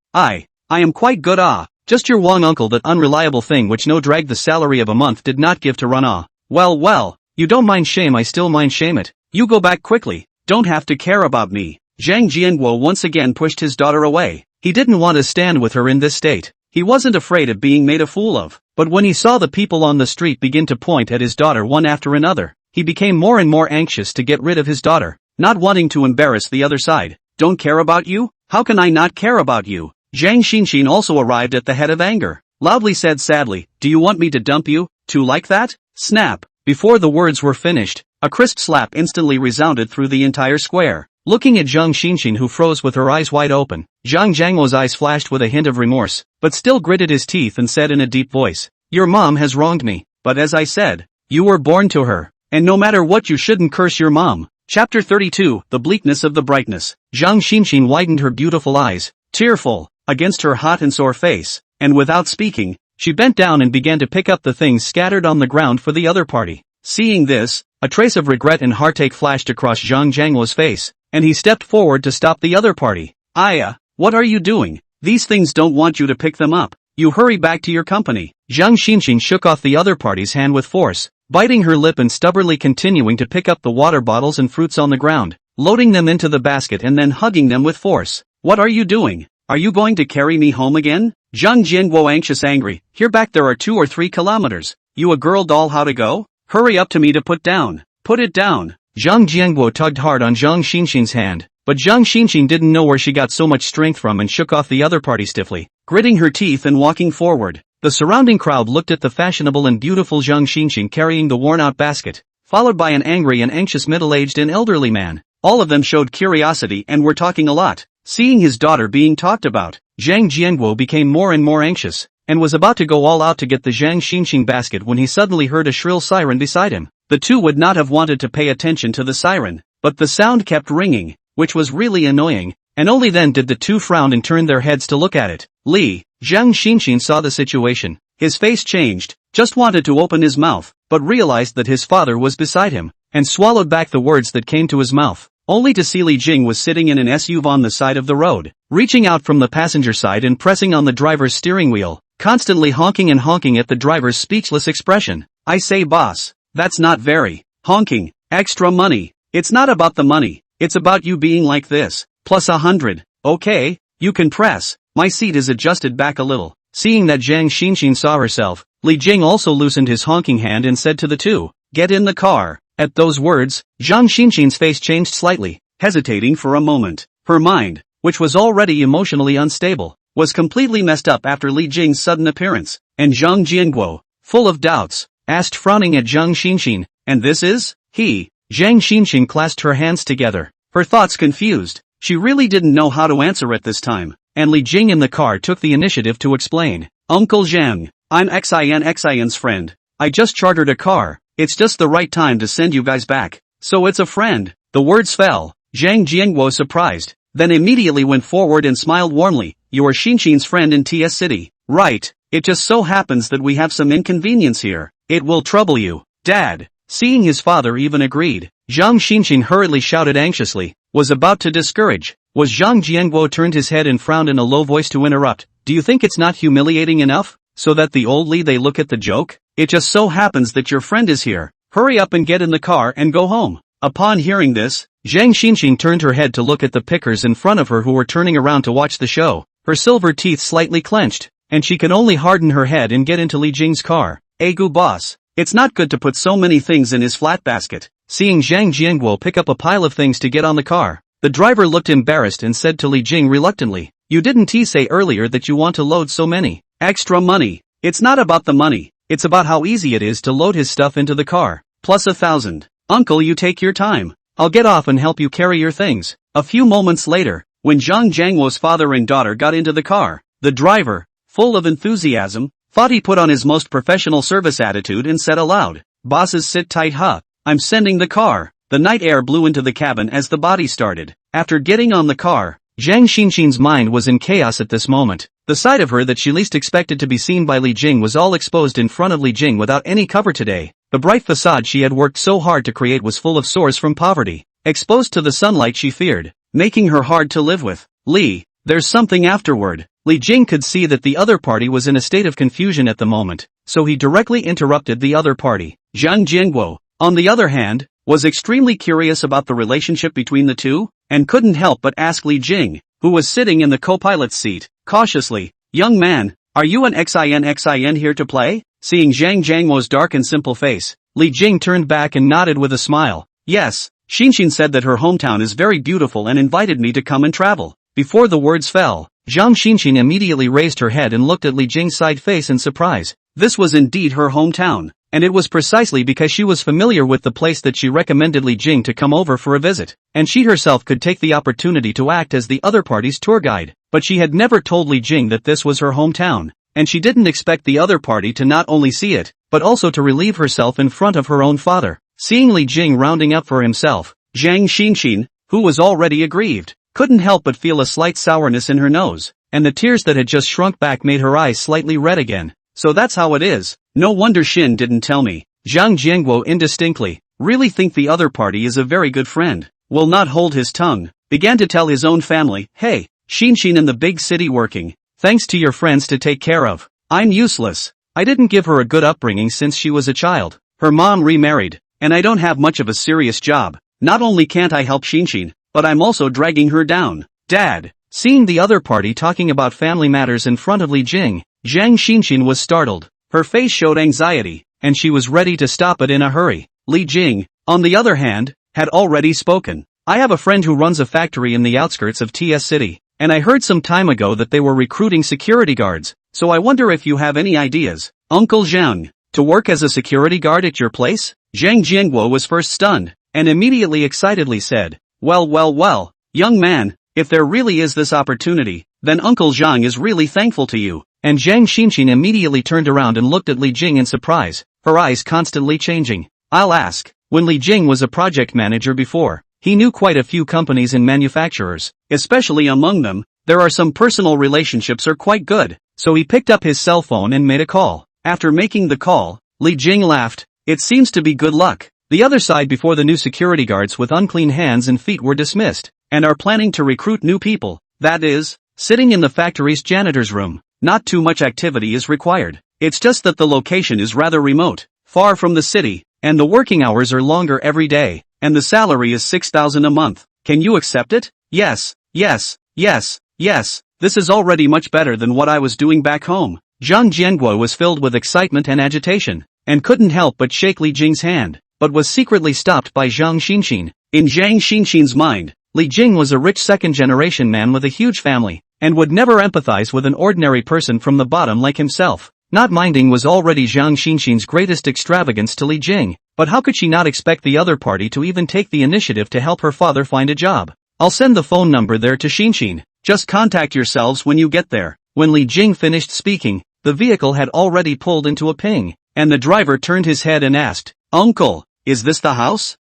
am quite good just your Wang uncle that unreliable thing which no drag the salary of a month did not give to run Well, you don't mind shame I still mind shame it. You go back quickly, don't have to care about me. Zhang Jianguo once again pushed his daughter away. He didn't want to stand with her in this state. He wasn't afraid of being made a fool of, but when he saw the people on the street begin to point at his daughter one after another, he became more and more anxious to get rid of his daughter, not wanting to embarrass the other side. Don't care about you? How can I not care about you? Zhang Xinxin also arrived at the head of anger, loudly said sadly, do you want me to dump you, too like that? Snap! Before the words were finished, a crisp slap instantly resounded through the entire square. Looking at Zhang Xinxin who froze with her eyes wide open, Zhang Jianguo's eyes flashed with a hint of remorse, but still gritted his teeth and said in a deep voice, your mom has wronged me, but as I said, you were born to her, and no matter what you shouldn't curse your mom. Chapter 32, The Bleakness of the Brightness. Zhang Xinxin widened her beautiful eyes, tearful, against her hot and sore face, and without speaking, she bent down and began to pick up the things scattered on the ground for the other party. Seeing this, a trace of regret and heartache flashed across Zhang Jianguo's face, and he stepped forward to stop the other party. Aya, what are you doing? These things don't want you to pick them up. You hurry back to your company. Zhang Xinxin shook off the other party's hand with force, biting her lip and stubbornly continuing to pick up the water bottles and fruits on the ground, loading them into the basket and then hugging them with force. What are you doing? Are you going to carry me home again? Zhang Jianguo anxious angry, here back there are 2 or 3 kilometers. You a girl doll how to go? Hurry up to me to put down. Put it down. Zhang Jianguo tugged hard on Zhang Xinxin's hand, but Zhang Xinxin didn't know where she got so much strength from and shook off the other party stiffly, gritting her teeth and walking forward. The surrounding crowd looked at the fashionable and beautiful Zhang Xinxin carrying the worn-out basket, followed by an angry and anxious middle-aged and elderly man. All of them showed curiosity and were talking a lot. Seeing his daughter being talked about, Zhang Jianguo became more and more anxious, and was about to go all out to get the Zhang Xinxin basket when he suddenly heard a shrill siren beside him. The two would not have wanted to pay attention to the siren, but the sound kept ringing, which was really annoying, and only then did the two frown and turn their heads to look at it. Zhang Xinxin saw the situation. His face changed, just wanted to open his mouth, but realized that his father was beside him, and swallowed back the words that came to his mouth, only to see Li Jing was sitting in an SUV on the side of the road, reaching out from the passenger side and pressing on the driver's steering wheel, constantly honking at the driver's speechless expression. I say boss, that's not very honking, extra money. It's not about the money, it's about you being like this, plus 100, okay, you can press. My seat is adjusted back a little. Seeing that Zhang Xinxin saw herself, Li Jing also loosened his honking hand and said to the two, get in the car. At those words, Zhang Xinxin's face changed slightly, hesitating for a moment. Her mind, which was already emotionally unstable, was completely messed up after Li Jing's sudden appearance, and Zhang Jianguo, full of doubts, asked frowning at Zhang Xinxin, and this is? He. Zhang Xinxin clasped her hands together, her thoughts confused. She really didn't know how to answer at this time, and Li Jing in the car took the initiative to explain. Uncle Zhang, I'm Xin's friend. I just chartered a car. It's just the right time to send you guys back. So it's a friend. The words fell. Zhang Jianguo surprised, then immediately went forward and smiled warmly. You are Xinxin's friend in TS City. Right. It just so happens that we have some inconvenience here. It will trouble you, Dad. Seeing his father even agreed, Zhang Xinxin hurriedly shouted anxiously, was about to discourage. Was Zhang Jianguo turned his head and frowned in a low voice to interrupt. Do you think it's not humiliating enough, so that the old Li they look at the joke? It just so happens that your friend is here. Hurry up and get in the car and go home. Upon hearing this, Zhang Xinxin turned her head to look at the pickers in front of her who were turning around to watch the show, her silver teeth slightly clenched, and she could only harden her head and get into Li Jing's car. "Gu boss, it's not good to put so many things in his flat basket." Seeing Zhang Jianguo pick up a pile of things to get on the car, the driver looked embarrassed and said to Li Jing reluctantly, "You didn't say earlier that you want to load so many extra money." "It's not about the money, it's about how easy it is to load his stuff into the car. Plus 1,000. Uncle, you take your time. I'll get off and help you carry your things." A few moments later, when Zhang Jianguo's father and daughter got into the car, the driver, full of enthusiasm, thought he put on his most professional service attitude and said aloud, "Bosses, sit tight, huh? I'm sending the car." The night air blew into the cabin as the body started. After getting on the car, Zhang Xinxin's mind was in chaos at this moment. The side of her that she least expected to be seen by Li Jing was all exposed in front of Li Jing without any cover today. The bright facade she had worked so hard to create was full of sores from poverty, exposed to the sunlight she feared, making her hard to live with. "Li, there's something afterward." Li Jing could see that the other party was in a state of confusion at the moment, so he directly interrupted the other party. Zhang Jianguo, on the other hand, was extremely curious about the relationship between the two, and couldn't help but ask Li Jing, who was sitting in the co-pilot's seat, cautiously, "Young man, are you an xin here to play?" Seeing Zhang Jianguo's dark and simple face, Li Jing turned back and nodded with a smile. "Yes, Xinxin said that her hometown is very beautiful and invited me to come and travel." Before the words fell, Zhang Xinxin immediately raised her head and looked at Li Jing's side face in surprise. This was indeed her hometown, and it was precisely because she was familiar with the place that she recommended Li Jing to come over for a visit, and she herself could take the opportunity to act as the other party's tour guide. But she had never told Li Jing that this was her hometown, and she didn't expect the other party to not only see it, but also to relieve herself in front of her own father. Seeing Li Jing rounding up for himself, Zhang Xinxin, who was already aggrieved, couldn't help but feel a slight sourness in her nose, and the tears that had just shrunk back made her eyes slightly red again. "So that's how it is. No wonder Xin didn't tell me." Zhang Jianguo indistinctly, "Really think the other party is a very good friend. Will not hold his tongue. Began to tell his own family, 'Hey, Xin in the big city working, thanks to your friends to take care of. I'm useless. I didn't give her a good upbringing since she was a child. Her mom remarried, and I don't have much of a serious job. Not only can't I help Xin, but I'm also dragging her down. Dad." Seeing the other party talking about family matters in front of Li Jing, Zhang Xinxin was startled. Her face showed anxiety, and she was ready to stop it in a hurry. Li Jing, on the other hand, had already spoken. "I have a friend who runs a factory in the outskirts of TS City, and I heard some time ago that they were recruiting security guards, so I wonder if you have any ideas." "Uncle Zhang, to work as a security guard at your place?" Zhang Jianguo was first stunned, and immediately excitedly said, Well, young man, if there really is this opportunity, then Uncle Zhang is really thankful to you." And Zhang Xinxin immediately turned around and looked at Li Jing in surprise, her eyes constantly changing. "I'll ask." When Li Jing was a project manager before, he knew quite a few companies and manufacturers, especially among them, there are some personal relationships are quite good, so he picked up his cell phone and made a call. After making the call, Li Jing laughed. "It seems to be good luck." The other side before the new security guards with unclean hands and feet were dismissed, and are planning to recruit new people, that is, sitting in the factory's janitor's room. Not too much activity is required. It's just that the location is rather remote, far from the city, and the working hours are longer every day, and the salary is 6,000 a month. Can you accept it? Yes. This is already much better than what I was doing back home. Zhang Jianguo was filled with excitement and agitation, and couldn't help but shake Li Jing's hand, but was secretly stopped by Zhang Xinxin. In Zhang Xinxin's mind, Li Jing was a rich second-generation man with a huge family, and would never empathize with an ordinary person from the bottom like himself. Not minding was already Zhang Xinxin's greatest extravagance to Li Jing, but how could she not expect the other party to even take the initiative to help her father find a job? "I'll send the phone number there to Xinxin. Just contact yourselves when you get there." When Li Jing finished speaking, the vehicle had already pulled into a ping, and the driver turned his head and asked, "Uncle, is this the house?"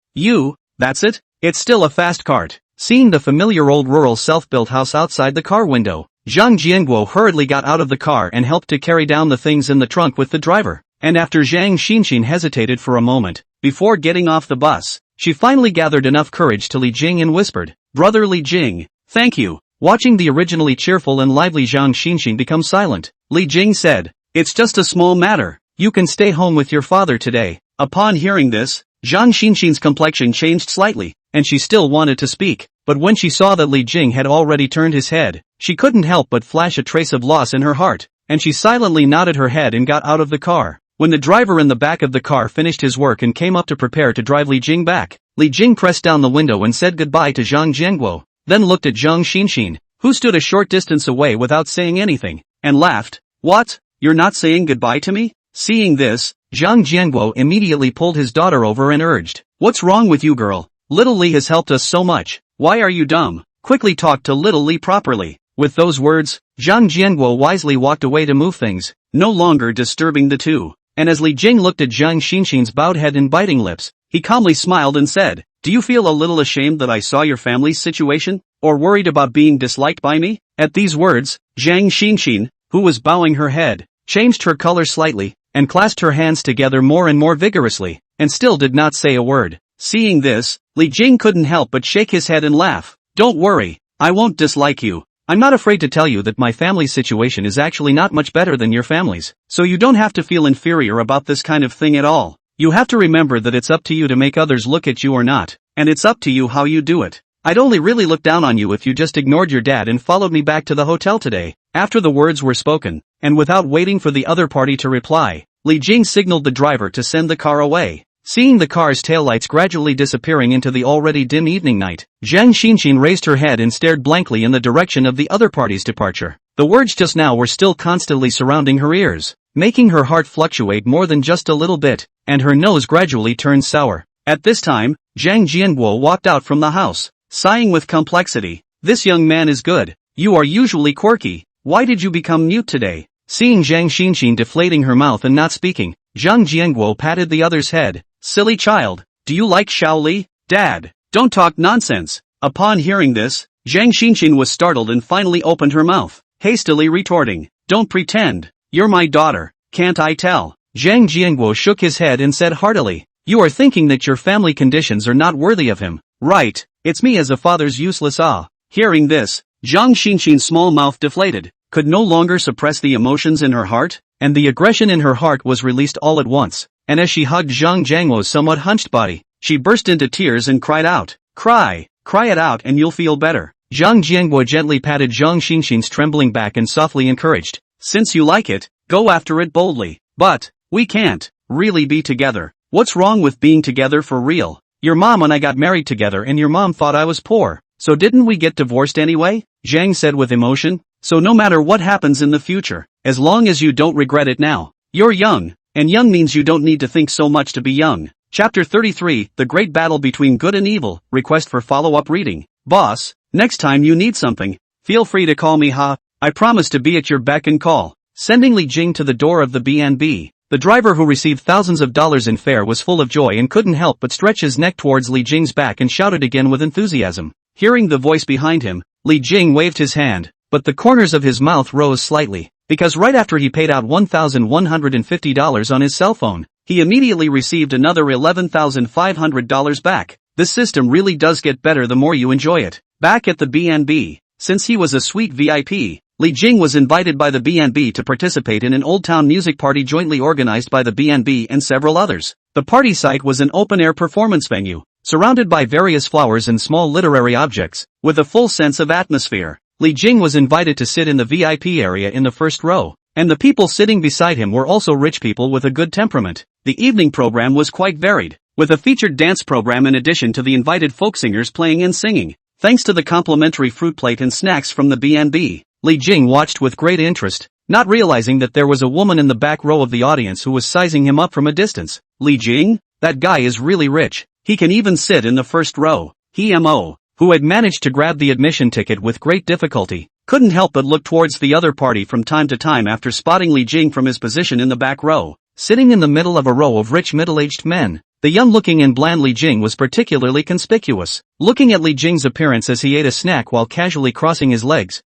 That's it? It's still a fast cart." Seeing the familiar old rural self-built house outside the car window, Zhang Jianguo hurriedly got out of the car and helped to carry down the things in the trunk with the driver, and after Zhang Xinxin hesitated for a moment, before getting off the bus, she finally gathered enough courage to Li Jing and whispered, "Brother Li Jing, thank you." Watching the originally cheerful and lively Zhang Xinxin become silent, Li Jing said, "It's just a small matter. You can stay home with your father today." Upon hearing this, Zhang Xinxin's complexion changed slightly, and she still wanted to speak, but when she saw that Li Jing had already turned his head, she couldn't help but flash a trace of loss in her heart, and she silently nodded her head and got out of the car. When the driver in the back of the car finished his work and came up to prepare to drive Li Jing back, Li Jing pressed down the window and said goodbye to Zhang Jianguo, then looked at Zhang Xinxin, who stood a short distance away without saying anything, and laughed. What? You're not saying goodbye to me? Seeing this, Zhang Jianguo immediately pulled his daughter over and urged, What's wrong with you, girl? Little Li has helped us so much. Why are you dumb? Quickly talk to little Li properly. With those words, Zhang Jianguo wisely walked away to move things, no longer disturbing the two. And as Li Jing looked at Zhang Xinxin's bowed head and biting lips, he calmly smiled and said, Do you feel a little ashamed that I saw your family's situation? Or worried about being disliked by me? At these words, Zhang Xinxin, who was bowing her head, changed her color slightly, and clasped her hands together more and more vigorously, and still did not say a word. Seeing this, Li Jing couldn't help but shake his head and laugh. Don't worry, I won't dislike you. I'm not afraid to tell you that my family's situation is actually not much better than your family's, so you don't have to feel inferior about this kind of thing at all. You have to remember that it's up to you to make others look at you or not, and it's up to you how you do it. I'd only really look down on you if you just ignored your dad and followed me back to the hotel today. After the words were spoken, and without waiting for the other party to reply, Li Jing signaled the driver to send the car away. Seeing the car's taillights gradually disappearing into the already dim evening night, Zhang Xinxin raised her head and stared blankly in the direction of the other party's departure. The words just now were still constantly surrounding her ears, making her heart fluctuate more than just a little bit, and her nose gradually turned sour. At this time, Zhang Jianguo walked out from the house, sighing with complexity. This young man is good. You are usually quirky. Why did you become mute today? Seeing Zhang Xinxin deflating her mouth and not speaking, Zhang Jianguo patted the other's head. Silly child, do you like Xiao Li? Dad, don't talk nonsense. Upon hearing this, Zhang Xinxin was startled and finally opened her mouth, hastily retorting, Don't pretend. You're my daughter, can't I tell? Zhang Jianguo shook his head and said heartily, You are thinking that your family conditions are not worthy of him. Right, it's me as a father's useless Hearing this, Zhang Xinxin's small mouth deflated, could no longer suppress the emotions in her heart, and the aggression in her heart was released all at once. And as she hugged Zhang Jianguo's somewhat hunched body, she burst into tears and cried out, Cry it out and you'll feel better. Zhang Jianguo gently patted Zhang Xinxin's trembling back and softly encouraged, Since you like it, go after it boldly. But, we can't really be together. What's wrong with being together for real? Your mom and I got married together and your mom thought I was poor, so didn't we get divorced anyway? Zhang said with emotion. So no matter what happens in the future, as long as you don't regret it now, you're young. And young means you don't need to think so much to be young. Chapter 33, The Great Battle Between Good and Evil, Request for Follow-Up Reading. Boss, next time you need something, feel free to call me I promise to be at your beck and call. Sending Li Jing to the door of the B&B, the driver who received thousands of dollars in fare was full of joy and couldn't help but stretch his neck towards Li Jing's back and shouted again with enthusiasm. Hearing the voice behind him, Li Jing waved his hand, but the corners of his mouth rose slightly. Because right after he paid out $1,150 on his cell phone, he immediately received another $11,500 back. This system really does get better the more you enjoy it. Back at the B&B, since he was a sweet VIP, Li Jing was invited by the B&B to participate in an Old Town music party jointly organized by the B&B and several others. The party site was an open-air performance venue, surrounded by various flowers and small literary objects, with a full sense of atmosphere. Li Jing was invited to sit in the VIP area in the first row, and the people sitting beside him were also rich people with a good temperament. The evening program was quite varied, with a featured dance program in addition to the invited folk singers playing and singing. Thanks to the complimentary fruit plate and snacks from the B&B, Li Jing watched with great interest, not realizing that there was a woman in the back row of the audience who was sizing him up from a distance. Li Jing? That guy is really rich. He can even sit in the first row. Who had managed to grab the admission ticket with great difficulty, couldn't help but look towards the other party from time to time after spotting Li Jing from his position in the back row, sitting in the middle of a row of rich middle-aged men. The young-looking and bland Li Jing was particularly conspicuous. Looking at Li Jing's appearance as he ate a snack while casually crossing his legs,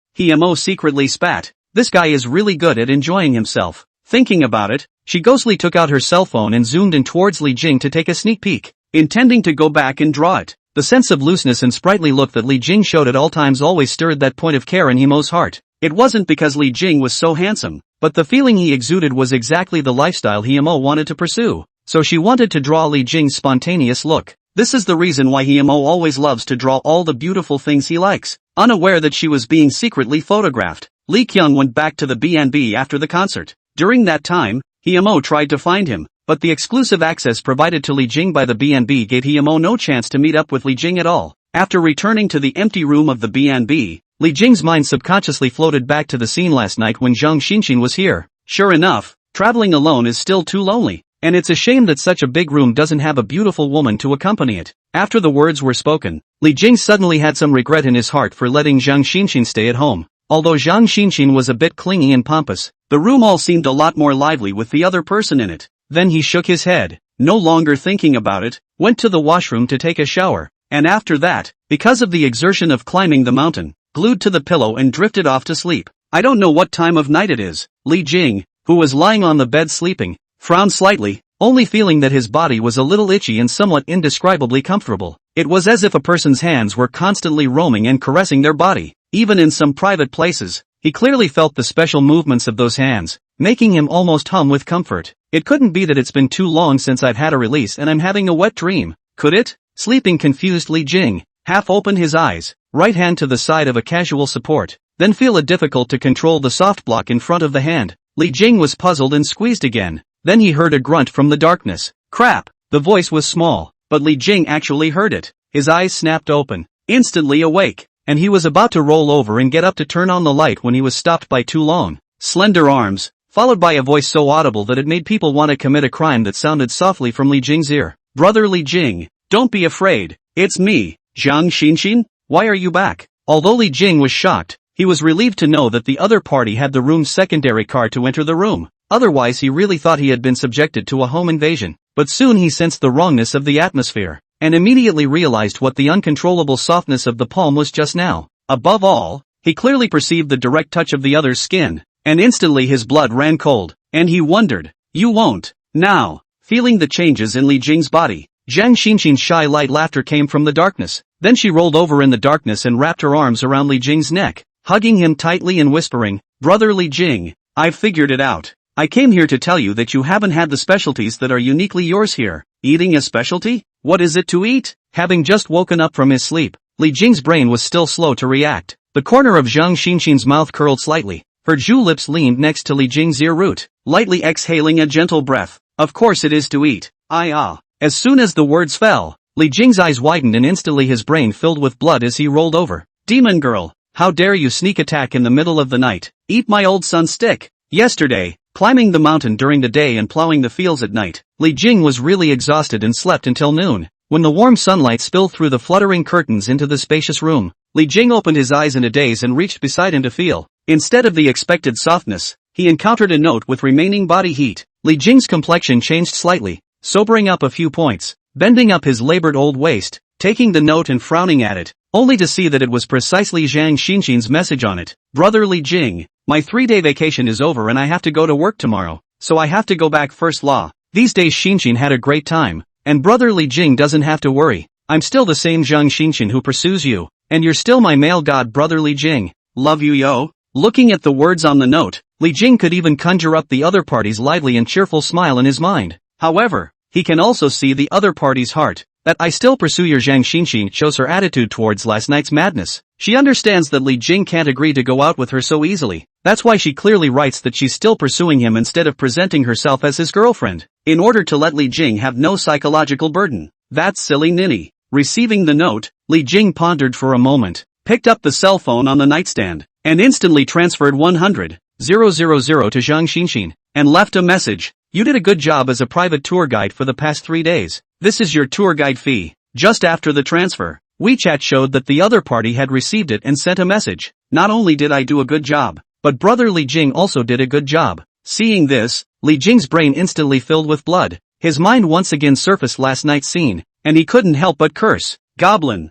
secretly spat. This guy is really good at enjoying himself. Thinking about it, she ghostly took out her cell phone and zoomed in towards Li Jing to take a sneak peek, intending to go back and draw it. The sense of looseness and sprightly look that Li Jing showed at all times always stirred that point of care in Hemo's heart. It wasn't because Li Jing was so handsome, but the feeling he exuded was exactly the lifestyle Hemo wanted to pursue. so she wanted to draw Li Jing's spontaneous look. This is the reason why Hyemo always loves to draw all the beautiful things he likes. Unaware that she was being secretly photographed, Li Kyung went back to the B&B after the concert. During that time, Hyemo tried to find him, but the exclusive access provided to Li Jing by the B&B gave Hyemo no chance to meet up with Li Jing at all. After returning to the empty room of the B&B, Li Jing's mind subconsciously floated back to the scene last night when Zhang Xinxin was here. Sure enough, traveling alone is still too lonely, and it's a shame that such a big room doesn't have a beautiful woman to accompany it. After the words were spoken, Li Jing suddenly had some regret in his heart for letting Zhang Xinxin stay at home. Although Zhang Xinxin was a bit clingy and pompous, the room all seemed a lot more lively with the other person in it. Then he shook his head, no longer thinking about it, went to the washroom to take a shower, and after that, because of the exertion of climbing the mountain, glued to the pillow and drifted off to sleep. I don't know what time of night it is. Li Jing, who was lying on the bed sleeping, frowned slightly, only feeling that his body was a little itchy and somewhat indescribably comfortable. It was as if a person's hands were constantly roaming and caressing their body. Even in some private places, he clearly felt the special movements of those hands, making him almost hum with comfort. It couldn't be that it's been too long since I've had a release and I'm having a wet dream, could it? Sleeping confused Li Jing, half opened his eyes, right hand to the side of a casual support, then feel it difficult to control the soft block in front of the hand. Li Jing was puzzled and squeezed again. Then he heard a grunt from the darkness. Crap! The voice was small, but Li Jing actually heard it. His eyes snapped open, instantly awake, and he was about to roll over and get up to turn on the light when he was stopped by two long, slender arms, followed by a voice so audible that it made people want to commit a crime that sounded softly from Li Jing's ear. Brother Li Jing, don't be afraid, it's me, Zhang Xinxin, why are you back? Although Li Jing was shocked, he was relieved to know that the other party had the room's secondary card to enter the room. Otherwise he really thought he had been subjected to a home invasion. But soon he sensed the wrongness of the atmosphere, and immediately realized what the uncontrollable softness of the palm was just now. Above all, he clearly perceived the direct touch of the other's skin, and instantly his blood ran cold, and he wondered, you won't, now. Feeling the changes in Li Jing's body, Zhang Xinxin's shy light laughter came from the darkness. Then she rolled over in the darkness and wrapped her arms around Li Jing's neck, hugging him tightly and whispering, Brother Li Jing, I've figured it out. I came here to tell you that you haven't had the specialties that are uniquely yours here. Eating a specialty? What is it to eat? Having just woken up from his sleep, Li Jing's brain was still slow to react. The corner of Zhang Xinxin's mouth curled slightly. Her Jew lips leaned next to Li Jing's ear root, lightly exhaling a gentle breath. Of course it is to eat. As soon as the words fell, Li Jing's eyes widened and instantly his brain filled with blood as he rolled over. Demon girl, how dare you sneak attack in the middle of the night? Eat my old son's stick. Yesterday, climbing the mountain during the day and plowing the fields at night, Li Jing was really exhausted and slept until noon. When the warm sunlight spilled through the fluttering curtains into the spacious room, Li Jing opened his eyes in a daze and reached beside him to feel. Instead of the expected softness, he encountered a note with remaining body heat. Li Jing's complexion changed slightly, sobering up a few points, bending up his labored old waist, taking the note and frowning at it, only to see that it was precisely Zhang Xinxin's message on it. Brother Li Jing, my 3-day vacation is over and I have to go to work tomorrow, so I have to go back first law. These days Xinxin had a great time, and Brother Li Jing doesn't have to worry. I'm still the same Zhang Xinxin who pursues you, and you're still my male god Brother Li Jing. Love you yo. Looking at the words on the note, Li Jing could even conjure up the other party's lively and cheerful smile in his mind. However, he can also see the other party's heart. That I still pursue your Zhang Xinxin shows her attitude towards last night's madness. She understands that Li Jing can't agree to go out with her so easily. That's why she clearly writes that she's still pursuing him instead of presenting herself as his girlfriend, in order to let Li Jing have no psychological burden. That's silly ninny. Receiving the note, Li Jing pondered for a moment, picked up the cell phone on the nightstand, and instantly transferred 100,000 to Zhang Xinxin, and left a message. You did a good job as a private tour guide for the past 3 days. This is your tour guide fee. Just after the transfer, WeChat showed that the other party had received it and sent a message. Not only did I do a good job, but Brother Li Jing also did a good job. Seeing this, Li Jing's brain instantly filled with blood. His mind once again surfaced last night's scene, and he couldn't help but curse. Goblin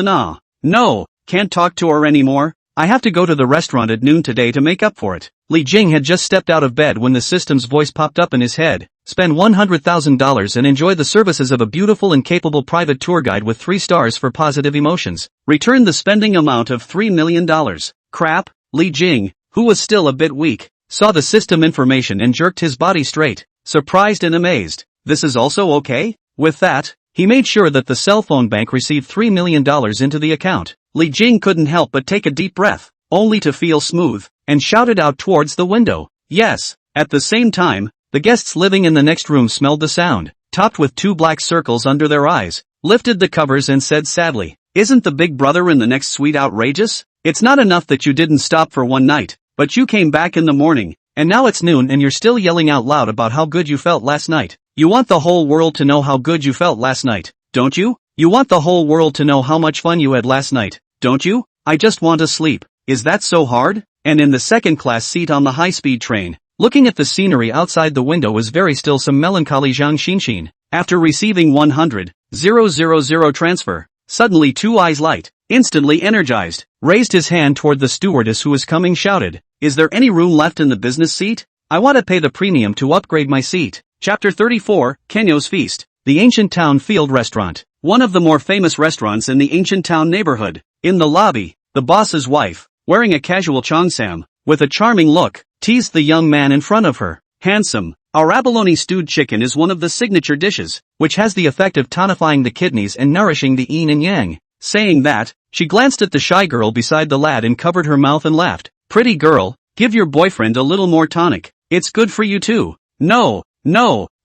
ah. No, can't talk to her anymore. I have to go to the restaurant at noon today to make up for it. Li Jing had just stepped out of bed when the system's voice popped up in his head. Spend $100,000 and enjoy the services of a beautiful and capable private tour guide with 3 stars for positive emotions. Return the spending amount of $3 million. Crap. Li Jing, who was still a bit weak, saw the system information and jerked his body straight, surprised and amazed. this is also okay? With that, he made sure that the cell phone bank received $3 million into the account. Li Jing couldn't help but take a deep breath, only to feel smooth, and shouted out towards the window, yes. At the same time, the guests living in the next room smelled the sound, topped with 2 black circles under their eyes, lifted the covers and said sadly, isn't the big brother in the next suite outrageous? It's not enough that you didn't stop for one night, but you came back in the morning, and now it's noon and you're still yelling out loud about how good you felt last night. You want the whole world to know how good you felt last night, don't you? You want the whole world to know how much fun you had last night, don't you? I just want to sleep. Is that so hard? And in the second-class seat on the high-speed train, looking at the scenery outside the window was very still some melancholy Zhang Xinxin. After receiving 100,000 transfer, suddenly 2 eyes light, instantly energized, raised his hand toward the stewardess who was coming, shouted, is there any room left in the business seat? I want to pay the premium to upgrade my seat. Chapter 34, Kenyo's Feast. The Ancient Town Field Restaurant. One of the more famous restaurants in the Ancient Town neighborhood. In the lobby, the boss's wife, wearing a casual cheongsam, with a charming look, teased the young man in front of her. Handsome, our abalone stewed chicken is one of the signature dishes, which has the effect of tonifying the kidneys and nourishing the yin and yang. Saying that, she glanced at the shy girl beside the lad and covered her mouth and laughed. Pretty girl, give your boyfriend a little more tonic. It's good for you too. No,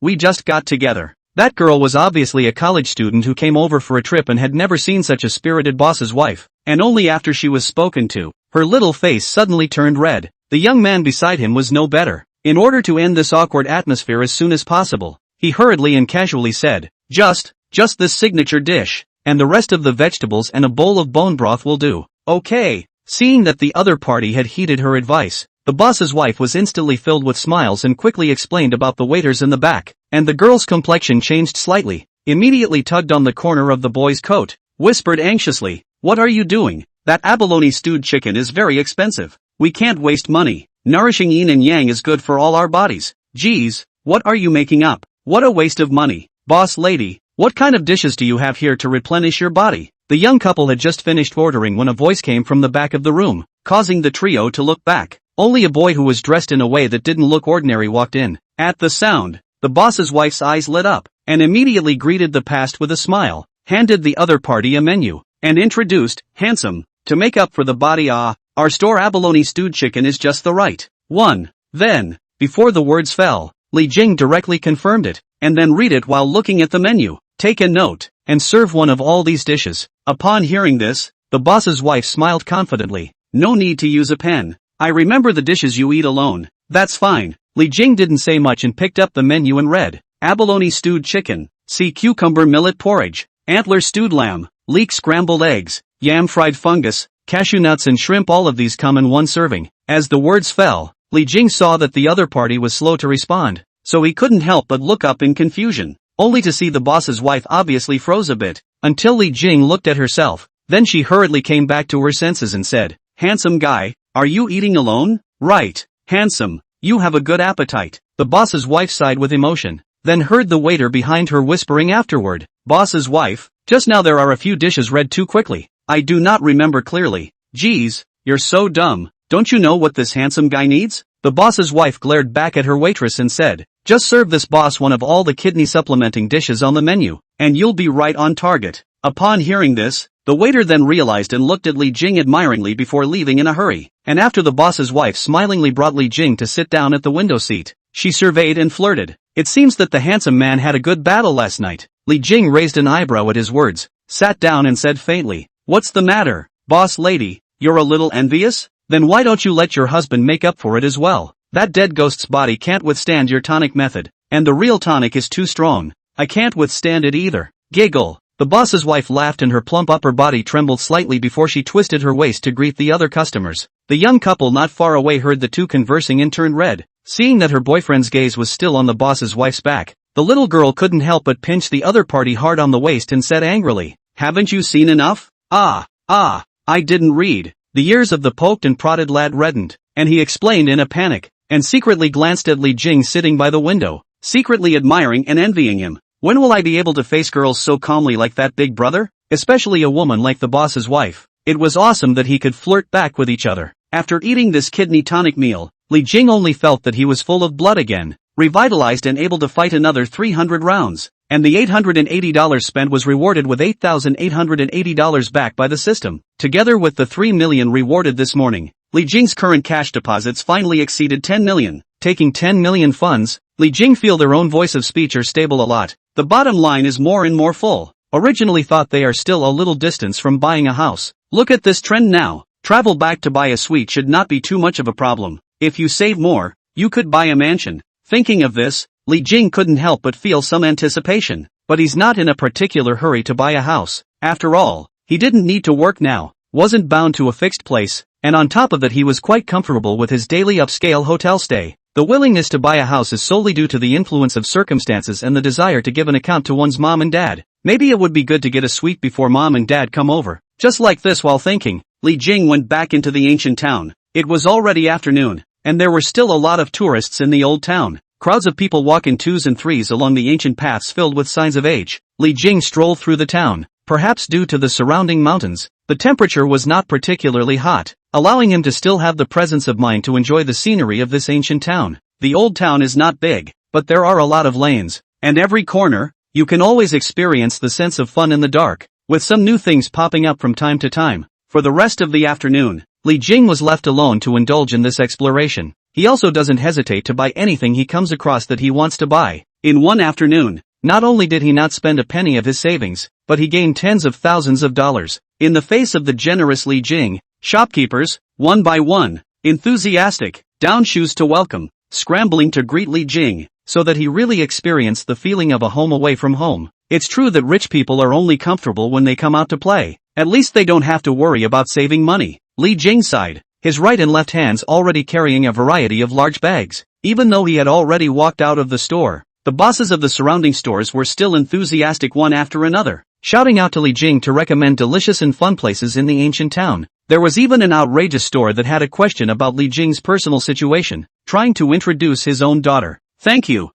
we just got together. That girl was obviously a college student who came over for a trip and had never seen such a spirited boss's wife, and only after she was spoken to, her little face suddenly turned red. The young man beside him was no better. In order to end this awkward atmosphere as soon as possible, he hurriedly and casually said, just this signature dish, and the rest of the vegetables and a bowl of bone broth will do. Okay. Seeing that the other party had heeded her advice, the boss's wife was instantly filled with smiles and quickly explained about the waiters in the back, and the girl's complexion changed slightly, immediately tugged on the corner of the boy's coat, whispered anxiously, what are you doing? That abalone stewed chicken is very expensive. We can't waste money. Nourishing yin and yang is good for all our bodies. Geez, what are you making up? What a waste of money. Boss lady, what kind of dishes do you have here to replenish your body? The young couple had just finished ordering when a voice came from the back of the room, causing the trio to look back. Only a boy who was dressed in a way that didn't look ordinary walked in. At the sound, the boss's wife's eyes lit up, and immediately greeted the past with a smile, handed the other party a menu, and introduced, handsome, to make up for the body our store abalone stewed chicken is just the right one. Then, before the words fell, Li Jing directly confirmed it, and then read it while looking at the menu. Take a note, and serve one of all these dishes. Upon hearing this, the boss's wife smiled confidently. No need to use a pen. I remember the dishes you eat alone. That's fine. Li Jing didn't say much and picked up the menu and read, abalone stewed chicken, sea cucumber millet porridge, antler stewed lamb, leek scrambled eggs, yam fried fungus, cashew nuts and shrimp. All of these come in one serving. As the words fell, Li Jing saw that the other party was slow to respond, so he couldn't help but look up in confusion, only to see the boss's wife obviously froze a bit, until Li Jing looked at herself. Then she hurriedly came back to her senses and said, handsome guy, are you eating alone? Right, handsome, you have a good appetite. The boss's wife sighed with emotion, then heard the waiter behind her whispering afterward, boss's wife, just now there are a few dishes read too quickly. I do not remember clearly. Geez, you're so dumb. Don't you know what this handsome guy needs? The boss's wife glared back at her waitress and said, just serve this boss one of all the kidney supplementing dishes on the menu, and you'll be right on target. Upon hearing this, the waiter then realized and looked at Li Jing admiringly before leaving in a hurry, and after the boss's wife smilingly brought Li Jing to sit down at the window seat, she surveyed and flirted. It seems that the handsome man had a good battle last night. Li Jing raised an eyebrow at his words, sat down and said faintly, what's the matter, boss lady, you're a little envious? Then why don't you let your husband make up for it as well? That dead ghost's body can't withstand your tonic method, and the real tonic is too strong. I can't withstand it either. Giggle. The boss's wife laughed and her plump upper body trembled slightly before she twisted her waist to greet the other customers. The young couple not far away heard the two conversing and turned red. Seeing that her boyfriend's gaze was still on the boss's wife's back, the little girl couldn't help but pinch the other party hard on the waist and said angrily, haven't you seen enough? I didn't read. The ears of the poked and prodded lad reddened, and he explained in a panic, and secretly glanced at Li Jing sitting by the window, secretly admiring and envying him. When will I be able to face girls so calmly like that big brother? Especially a woman like the boss's wife. It was awesome that he could flirt back with each other. After eating this kidney tonic meal, Li Jing only felt that he was full of blood again. revitalized and able to fight another 300 rounds. And the $880 spent was rewarded with $8,880 back by the system. Together with the $3 million rewarded this morning, Li Jing's current cash deposits finally exceeded $10 million. Taking $10 million funds, Li Jing feel their own voice of speech are stable a lot. The bottom line is more and more full. Originally thought they are still a little distance from buying a house. Look at this trend now. Travel back to buy a suite should not be too much of a problem. If you save more, you could buy a mansion. Thinking of this, Li Jing couldn't help but feel some anticipation. But he's not in a particular hurry to buy a house. After all, he didn't need to work now, wasn't bound to a fixed place, and on top of that he was quite comfortable with his daily upscale hotel stay. The willingness to buy a house is solely due to the influence of circumstances and the desire to give an account to one's mom and dad. Maybe it would be good to get a suite before mom and dad come over. Just like this while thinking, Li Jing went back into the ancient town. It was already afternoon, and there were still a lot of tourists in the old town. Crowds of people walk in twos and threes along the ancient paths filled with signs of age. Li Jing strolled through the town. Perhaps due to the surrounding mountains, the temperature was not particularly hot, allowing him to still have the presence of mind to enjoy the scenery of this ancient town. The old town is not big, but there are a lot of lanes, and every corner, you can always experience the sense of fun in the dark, with some new things popping up from time to time. For the rest of the afternoon, Li Jing was left alone to indulge in this exploration. He also doesn't hesitate to buy anything he comes across that he wants to buy. In one afternoon, not only did he not spend a penny of his savings, but he gained tens of thousands of dollars. In the face of the generous Li Jing, shopkeepers, one by one, enthusiastic, down shoes to welcome, scrambling to greet Li Jing, so that he really experienced the feeling of a home away from home. It's true that rich people are only comfortable when they come out to play. At least they don't have to worry about saving money. Li Jing sighed, his right and left hands already carrying a variety of large bags. Even though he had already walked out of the store, the bosses of the surrounding stores were still enthusiastic one after another, shouting out to Li Jing to recommend delicious and fun places in the ancient town. There was even an outrageous store that had a question about Li Jing's personal situation, trying to introduce his own daughter. Thank you,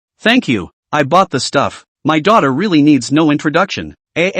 I bought the stuff. My daughter really needs no introduction.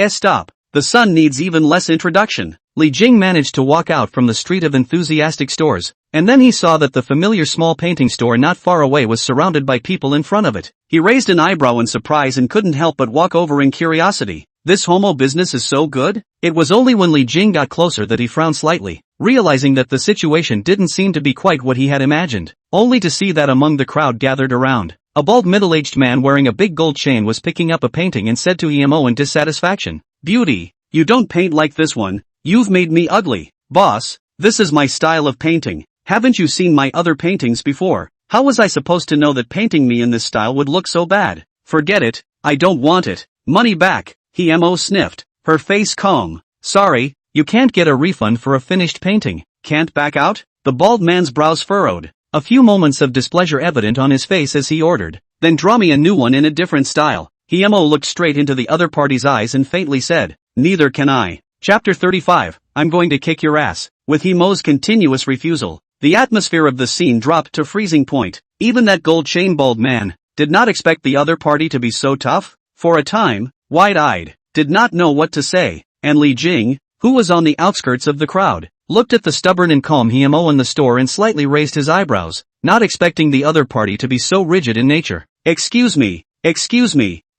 Stop. The son needs even less introduction. Li Jing managed to walk out from the street of enthusiastic stores, and then he saw that the familiar small painting store not far away was surrounded by people in front of it. He raised an eyebrow in surprise and couldn't help but walk over in curiosity. This homo business is so good? It was only when Li Jing got closer that he frowned slightly, realizing that the situation didn't seem to be quite what he had imagined, only to see that among the crowd gathered around, a bald middle-aged man wearing a big gold chain was picking up a painting and said to Emo in dissatisfaction, "Beauty, you don't paint like this one. You've made me ugly. Boss, this is my style of painting. Haven't you seen my other paintings before? How was I supposed to know that painting me in this style would look so bad? Forget it, I don't want it. Money back." Emo sniffed, her face calm. "Sorry, you can't get a refund for a finished painting. Can't back out?" The bald man's brows furrowed, a few moments of displeasure evident on his face as he ordered, "Then draw me a new one in a different style." Emo looked straight into the other party's eyes and faintly said, "Neither can I." Chapter 35, I'm going to kick your ass. With Emo's continuous refusal, the atmosphere of the scene dropped to freezing point. Even that gold chain bald man did not expect the other party to be so tough. For a time, wide-eyed, did not know what to say, and Li Jing, who was on the outskirts of the crowd, looked at the stubborn and calm Emo in the store and slightly raised his eyebrows, not expecting the other party to be so rigid in nature. Excuse me,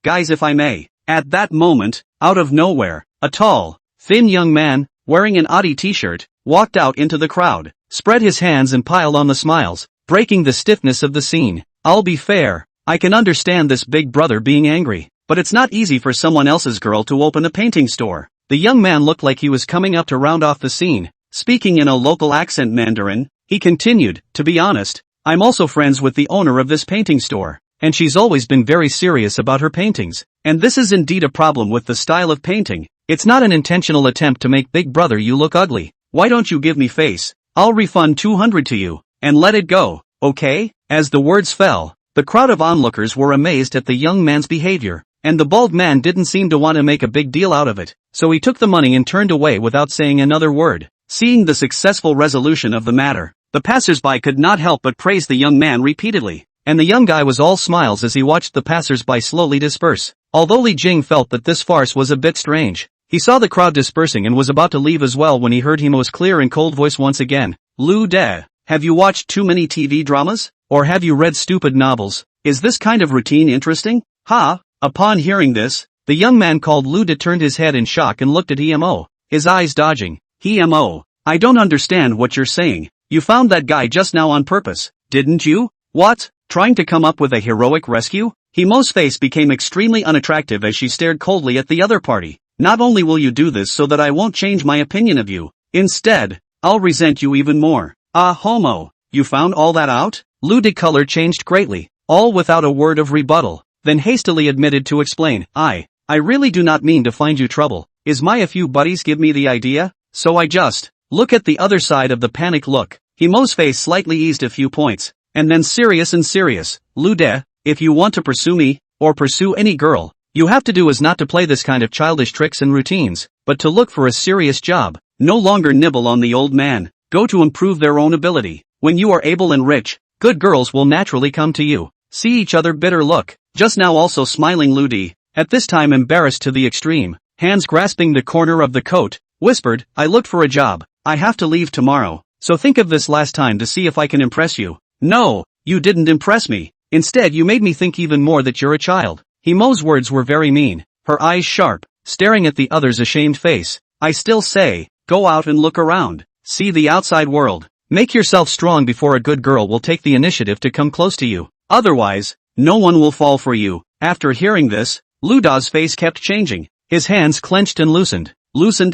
guys, if I may." At that moment, out of nowhere, a tall, thin young man, wearing an Audi t-shirt, walked out into the crowd, spread his hands and piled on the smiles, breaking the stiffness of the scene. "I'll be fair, I can understand this big brother being angry, but it's not easy for someone else's girl to open a painting store." The young man looked like he was coming up to round off the scene. Speaking in a local accent Mandarin, he continued, "To be honest, I'm also friends with the owner of this painting store, and she's always been very serious about her paintings, and this is indeed a problem with the style of painting. It's not an intentional attempt to make Big Brother you look ugly. Why don't you give me face? I'll refund $200 to you, and let it go, okay?" As the words fell, the crowd of onlookers were amazed at the young man's behavior, and the bald man didn't seem to want to make a big deal out of it, so he took the money and turned away without saying another word. Seeing the successful resolution of the matter, the passers-by could not help but praise the young man repeatedly, and the young guy was all smiles as he watched the passers-by slowly disperse. Although Li Jing felt that this farce was a bit strange, he saw the crowd dispersing and was about to leave as well when he heard Emo's clear and cold voice once again. "Lu De, have you watched too many TV dramas? Or have you read stupid novels? Is this kind of routine interesting? Ha! Upon hearing this, the young man called Lu De turned his head in shock and looked at Emo, his eyes dodging. Emo, I don't understand what you're saying. You found that guy just now on purpose, didn't you? What? Trying to come up with a heroic rescue? Emo's face became extremely unattractive as she stared coldly at the other party. Not only will you do this so that I won't change my opinion of you, instead, I'll resent you even more. Ah, homo, you found all that out? Lu De's color changed greatly, all without a word of rebuttal, then hastily admitted to explain, I really do not mean to find you trouble. Is my a few buddies give me the idea? So I just, look at the other side of the panic look. Emo's face slightly eased a few points, and then serious. Lu De, if you want to pursue me, or pursue any girl, you have to do is not to play this kind of childish tricks and routines, but to look for a serious job. No longer nibble on the old man. Go to improve their own ability. When you are able and rich, good girls will naturally come to you. See each other bitter look. Just now also smiling Lu De, at this time embarrassed to the extreme, hands grasping the corner of the coat, whispered, I looked for a job. I have to leave tomorrow, so think of this last time to see if I can impress you. No, you didn't impress me. Instead you made me think even more that you're a child. Emo's words were very mean, her eyes sharp, staring at the other's ashamed face. I still say, go out and look around. See the outside world. Make yourself strong before a good girl will take the initiative to come close to you. Otherwise, no one will fall for you. After hearing this, Lu De's face kept changing. His hands clenched and loosened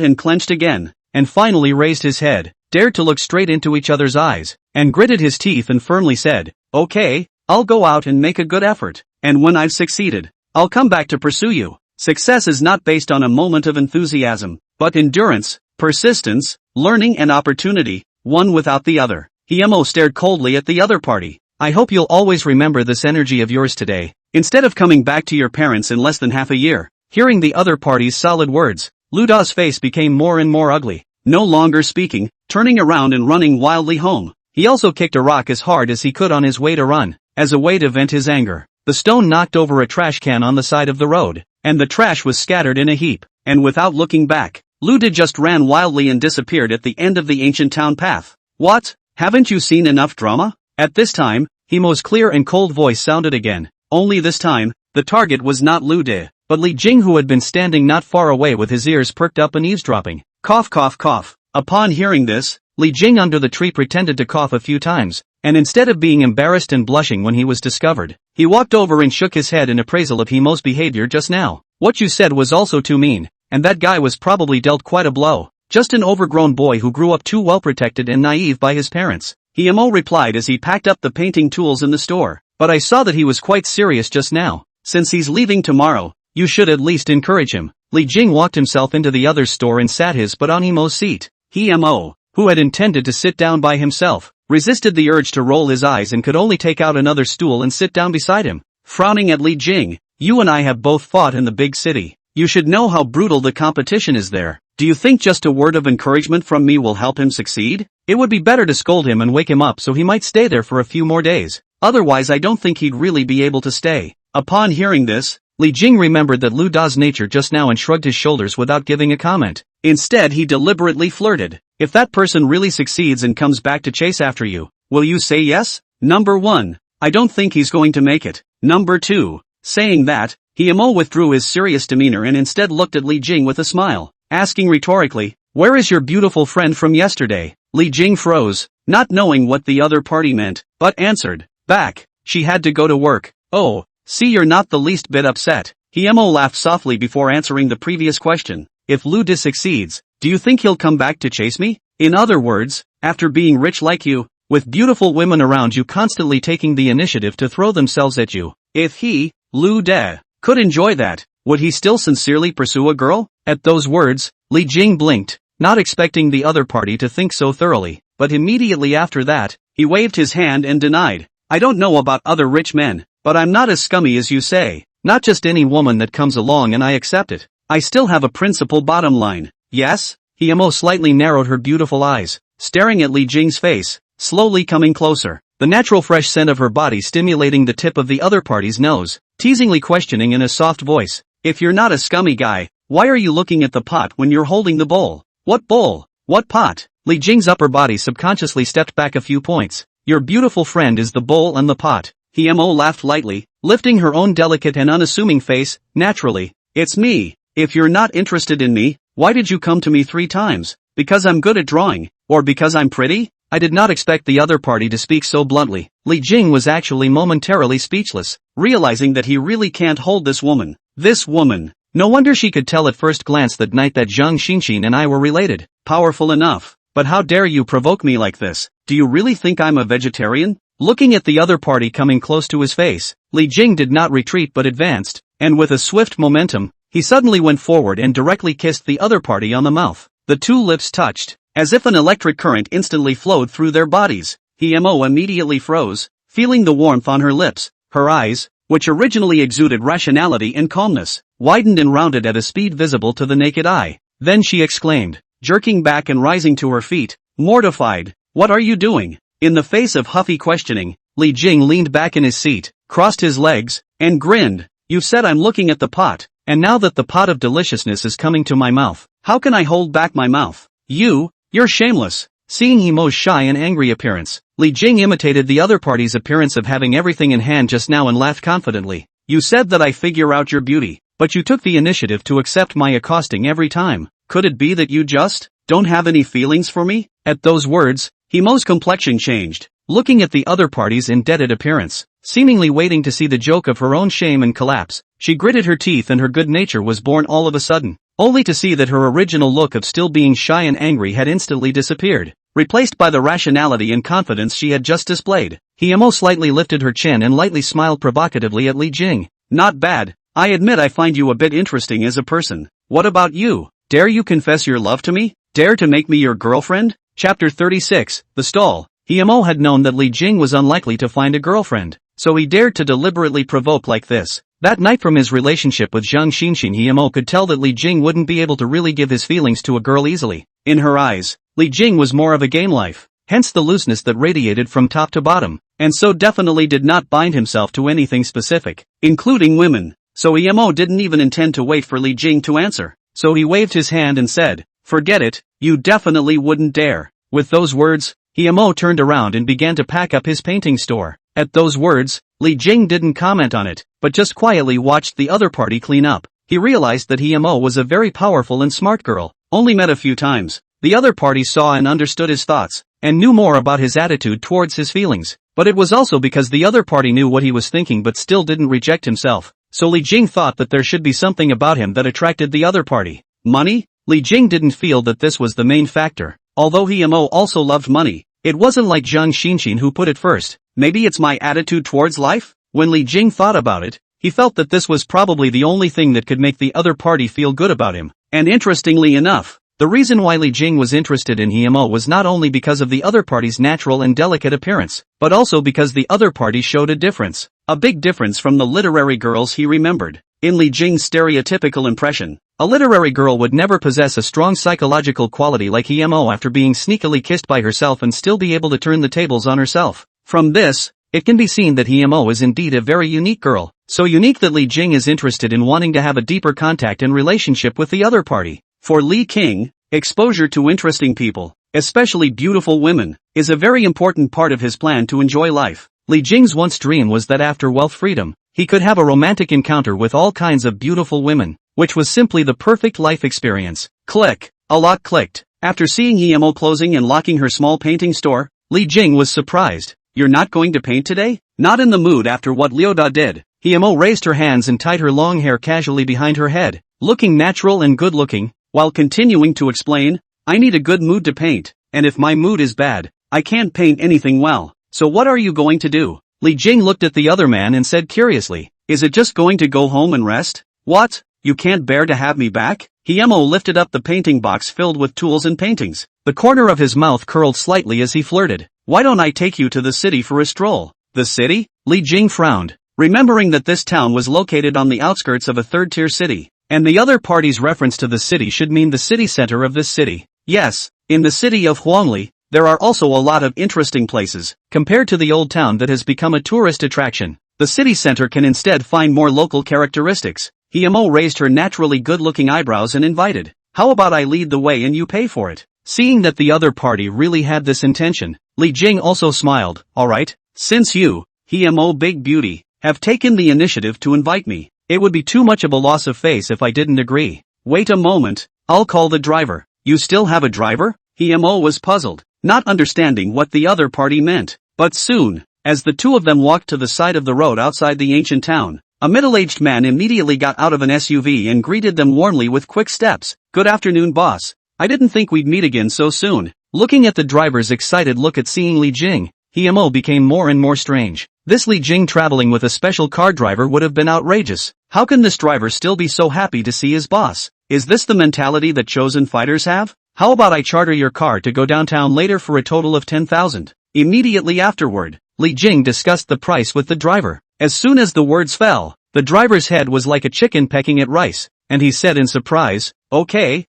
and clenched again, and finally raised his head, dared to look straight into each other's eyes, and gritted his teeth and firmly said, okay, I'll go out and make a good effort, and when I've succeeded, I'll come back to pursue you. Success is not based on a moment of enthusiasm, but endurance, persistence, learning and opportunity, one without the other. Emo stared coldly at the other party. I hope you'll always remember this energy of yours today, instead of coming back to your parents in less than half a year. Hearing the other party's solid words, Lu De's face became more and more ugly, no longer speaking, turning around and running wildly home. He also kicked a rock as hard as he could on his way to run, as a way to vent his anger. The stone knocked over a trash can on the side of the road, and the trash was scattered in a heap, and without looking back, Lu De just ran wildly and disappeared at the end of the ancient town path. What? Haven't you seen enough drama? At this time, Emo's clear and cold voice sounded again. Only this time, the target was not Lu De, but Li Jing, who had been standing not far away with his ears perked up and eavesdropping. Cough cough cough. Upon hearing this, Li Jing under the tree pretended to cough a few times, and instead of being embarrassed and blushing when he was discovered, he walked over and shook his head in appraisal of Emo's behavior just now. What you said was also too mean, and that guy was probably dealt quite a blow. Just an overgrown boy who grew up too well protected and naive by his parents. Emo replied as he packed up the painting tools in the store. But I saw that he was quite serious just now. Since he's leaving tomorrow, you should at least encourage him. Li Jing walked himself into the other's store and sat his butt on Emo's seat. Emo, who had intended to sit down by himself, resisted the urge to roll his eyes and could only take out another stool and sit down beside him. Frowning at Li Jing, you and I have both fought in the big city. You should know how brutal the competition is there. Do you think just a word of encouragement from me will help him succeed? It would be better to scold him and wake him up so he might stay there for a few more days. Otherwise I don't think he'd really be able to stay. Upon hearing this, Li Jing remembered that Lu De's nature just now and shrugged his shoulders without giving a comment. Instead he deliberately flirted. If that person really succeeds and comes back to chase after you, will you say yes? Number 1. I don't think he's going to make it. Number 2. Saying that, Emo withdrew his serious demeanor and instead looked at Li Jing with a smile, asking rhetorically, where is your beautiful friend from yesterday? Li Jing froze, not knowing what the other party meant, but answered back, she had to go to work. Oh, see, you're not the least bit upset. Emo laughed softly before answering the previous question. If Lu De succeeds, do you think he'll come back to chase me? In other words, after being rich like you, with beautiful women around you constantly taking the initiative to throw themselves at you, if he, Lu De, could enjoy that, would he still sincerely pursue a girl? At those words, Li Jing blinked, not expecting the other party to think so thoroughly, but immediately after that, he waved his hand and denied. I don't know about other rich men, but I'm not as scummy as you say. Not just any woman that comes along and I accept it. I still have a principle bottom line. Yes? Emo slightly narrowed her beautiful eyes, staring at Li Jing's face, slowly coming closer, the natural fresh scent of her body stimulating the tip of the other party's nose, teasingly questioning in a soft voice. If you're not a scummy guy, why are you looking at the pot when you're holding the bowl? What bowl? What pot? Li Jing's upper body subconsciously stepped back a few points. Your beautiful friend is the bowl and the pot. Himo laughed lightly, lifting her own delicate and unassuming face. Naturally, it's me. If you're not interested in me, why did you come to me 3 times? Because I'm good at drawing, or because I'm pretty? I did not expect the other party to speak so bluntly. Li Jing was actually momentarily speechless, realizing that he really can't hold this woman. This woman. No wonder she could tell at first glance that night that Zhang Xinxin and I were related. Powerful enough. But how dare you provoke me like this? Do you really think I'm a vegetarian? Looking at the other party coming close to his face, Li Jing did not retreat but advanced, and with a swift momentum, he suddenly went forward and directly kissed the other party on the mouth. The 2 lips touched, as if an electric current instantly flowed through their bodies. Himo immediately froze, feeling the warmth on her lips. Her eyes, which originally exuded rationality and calmness, widened and rounded at a speed visible to the naked eye. Then she exclaimed, jerking back and rising to her feet, mortified. What are you doing? In the face of huffy questioning, Li Jing leaned back in his seat, crossed his legs, and grinned. You said I'm looking at the pot, and now that the pot of deliciousness is coming to my mouth, how can I hold back my mouth? You're shameless. Seeing Himo's shy and angry appearance, Li Jing imitated the other party's appearance of having everything in hand just now and laughed confidently. You said that I figure out your beauty, but you took the initiative to accept my accosting every time. Could it be that you just don't have any feelings for me? At those words, Himo's complexion changed, looking at the other party's indebted appearance, seemingly waiting to see the joke of her own shame and collapse. She gritted her teeth and her good nature was born all of a sudden, only to see that her original look of still being shy and angry had instantly disappeared, replaced by the rationality and confidence she had just displayed. Himo slightly lifted her chin and lightly smiled provocatively at Li Jing. Not bad. I admit I find you a bit interesting as a person. What about you? Dare you confess your love to me? Dare to make me your girlfriend? Chapter 36, The Stall. Himo had known that Li Jing was unlikely to find a girlfriend, so he dared to deliberately provoke like this. That night from his relationship with Zhang Xinxin, Himo could tell that Li Jing wouldn't be able to really give his feelings to a girl easily. In her eyes, Li Jing was more of a game life, hence the looseness that radiated from top to bottom, and so definitely did not bind himself to anything specific, including women. So Himo didn't even intend to wait for Li Jing to answer, so he waved his hand and said, forget it, you definitely wouldn't dare. With those words, Himo turned around and began to pack up his painting store. At those words, Li Jing didn't comment on it, but just quietly watched the other party clean up. He realized that Himo was a very powerful and smart girl, only met a few times. The other party saw and understood his thoughts, and knew more about his attitude towards his feelings. But it was also because the other party knew what he was thinking but still didn't reject himself. So Li Jing thought that there should be something about him that attracted the other party. Money? Li Jing didn't feel that this was the main factor. Although Himo also loved money, it wasn't like Zhang Xinxin who put it first. Maybe it's my attitude towards life? When Li Jing thought about it, he felt that this was probably the only thing that could make the other party feel good about him. And interestingly enough, the reason why Li Jing was interested in Himo was not only because of the other party's natural and delicate appearance, but also because the other party showed a difference. A big difference from the literary girls he remembered. In Li Jing's stereotypical impression, a literary girl would never possess a strong psychological quality like Himo after being sneakily kissed by herself and still be able to turn the tables on herself. From this, it can be seen that Himo is indeed a very unique girl, so unique that Li Jing is interested in wanting to have a deeper contact and relationship with the other party. For Li King, exposure to interesting people, especially beautiful women, is a very important part of his plan to enjoy life. Li Jing's once dream was that after wealth freedom, he could have a romantic encounter with all kinds of beautiful women, which was simply the perfect life experience. Click. A lock clicked. After seeing Himo closing and locking her small painting store, Li Jing was surprised. You're not going to paint today? Not in the mood after what Liuda did. Himo raised her hands and tied her long hair casually behind her head, looking natural and good-looking, while continuing to explain, I need a good mood to paint, and if my mood is bad, I can't paint anything well. So what are you going to do? Li Jing looked at the other man and said curiously, is it just going to go home and rest? What? You can't bear to have me back? Himo lifted up the painting box filled with tools and paintings. The corner of his mouth curled slightly as he flirted. Why don't I take you to the city for a stroll? The city? Li Jing frowned, remembering that this town was located on the outskirts of a third-tier city, and the other party's reference to the city should mean the city center of this city. Yes, in the city of Huangli, there are also a lot of interesting places, compared to the old town that has become a tourist attraction. The city center can instead find more local characteristics. Himo raised her naturally good-looking eyebrows and invited, how about I lead the way and you pay for it? Seeing that the other party really had this intention, Li Jing also smiled, alright, since you Mo Big Beauty, have taken the initiative to invite me. It would be too much of a loss of face if I didn't agree. Wait a moment, I'll call the driver. You still have a driver? Mo was puzzled, not understanding what the other party meant. But soon, as the two of them walked to the side of the road outside the ancient town, a middle-aged man immediately got out of an SUV and greeted them warmly with quick steps. Good afternoon, boss. I didn't think we'd meet again so soon. Looking at the driver's excited look at seeing Li Jing, Mo became more and more strange. This Li Jing traveling with a special car driver would have been outrageous. How can this driver still be so happy to see his boss? Is this the mentality that chosen fighters have? How about I charter your car to go downtown later for a total of 10,000? Immediately afterward, Li Jing discussed the price with the driver. As soon as the words fell, the driver's head was like a chicken pecking at rice, and he said in surprise, okay,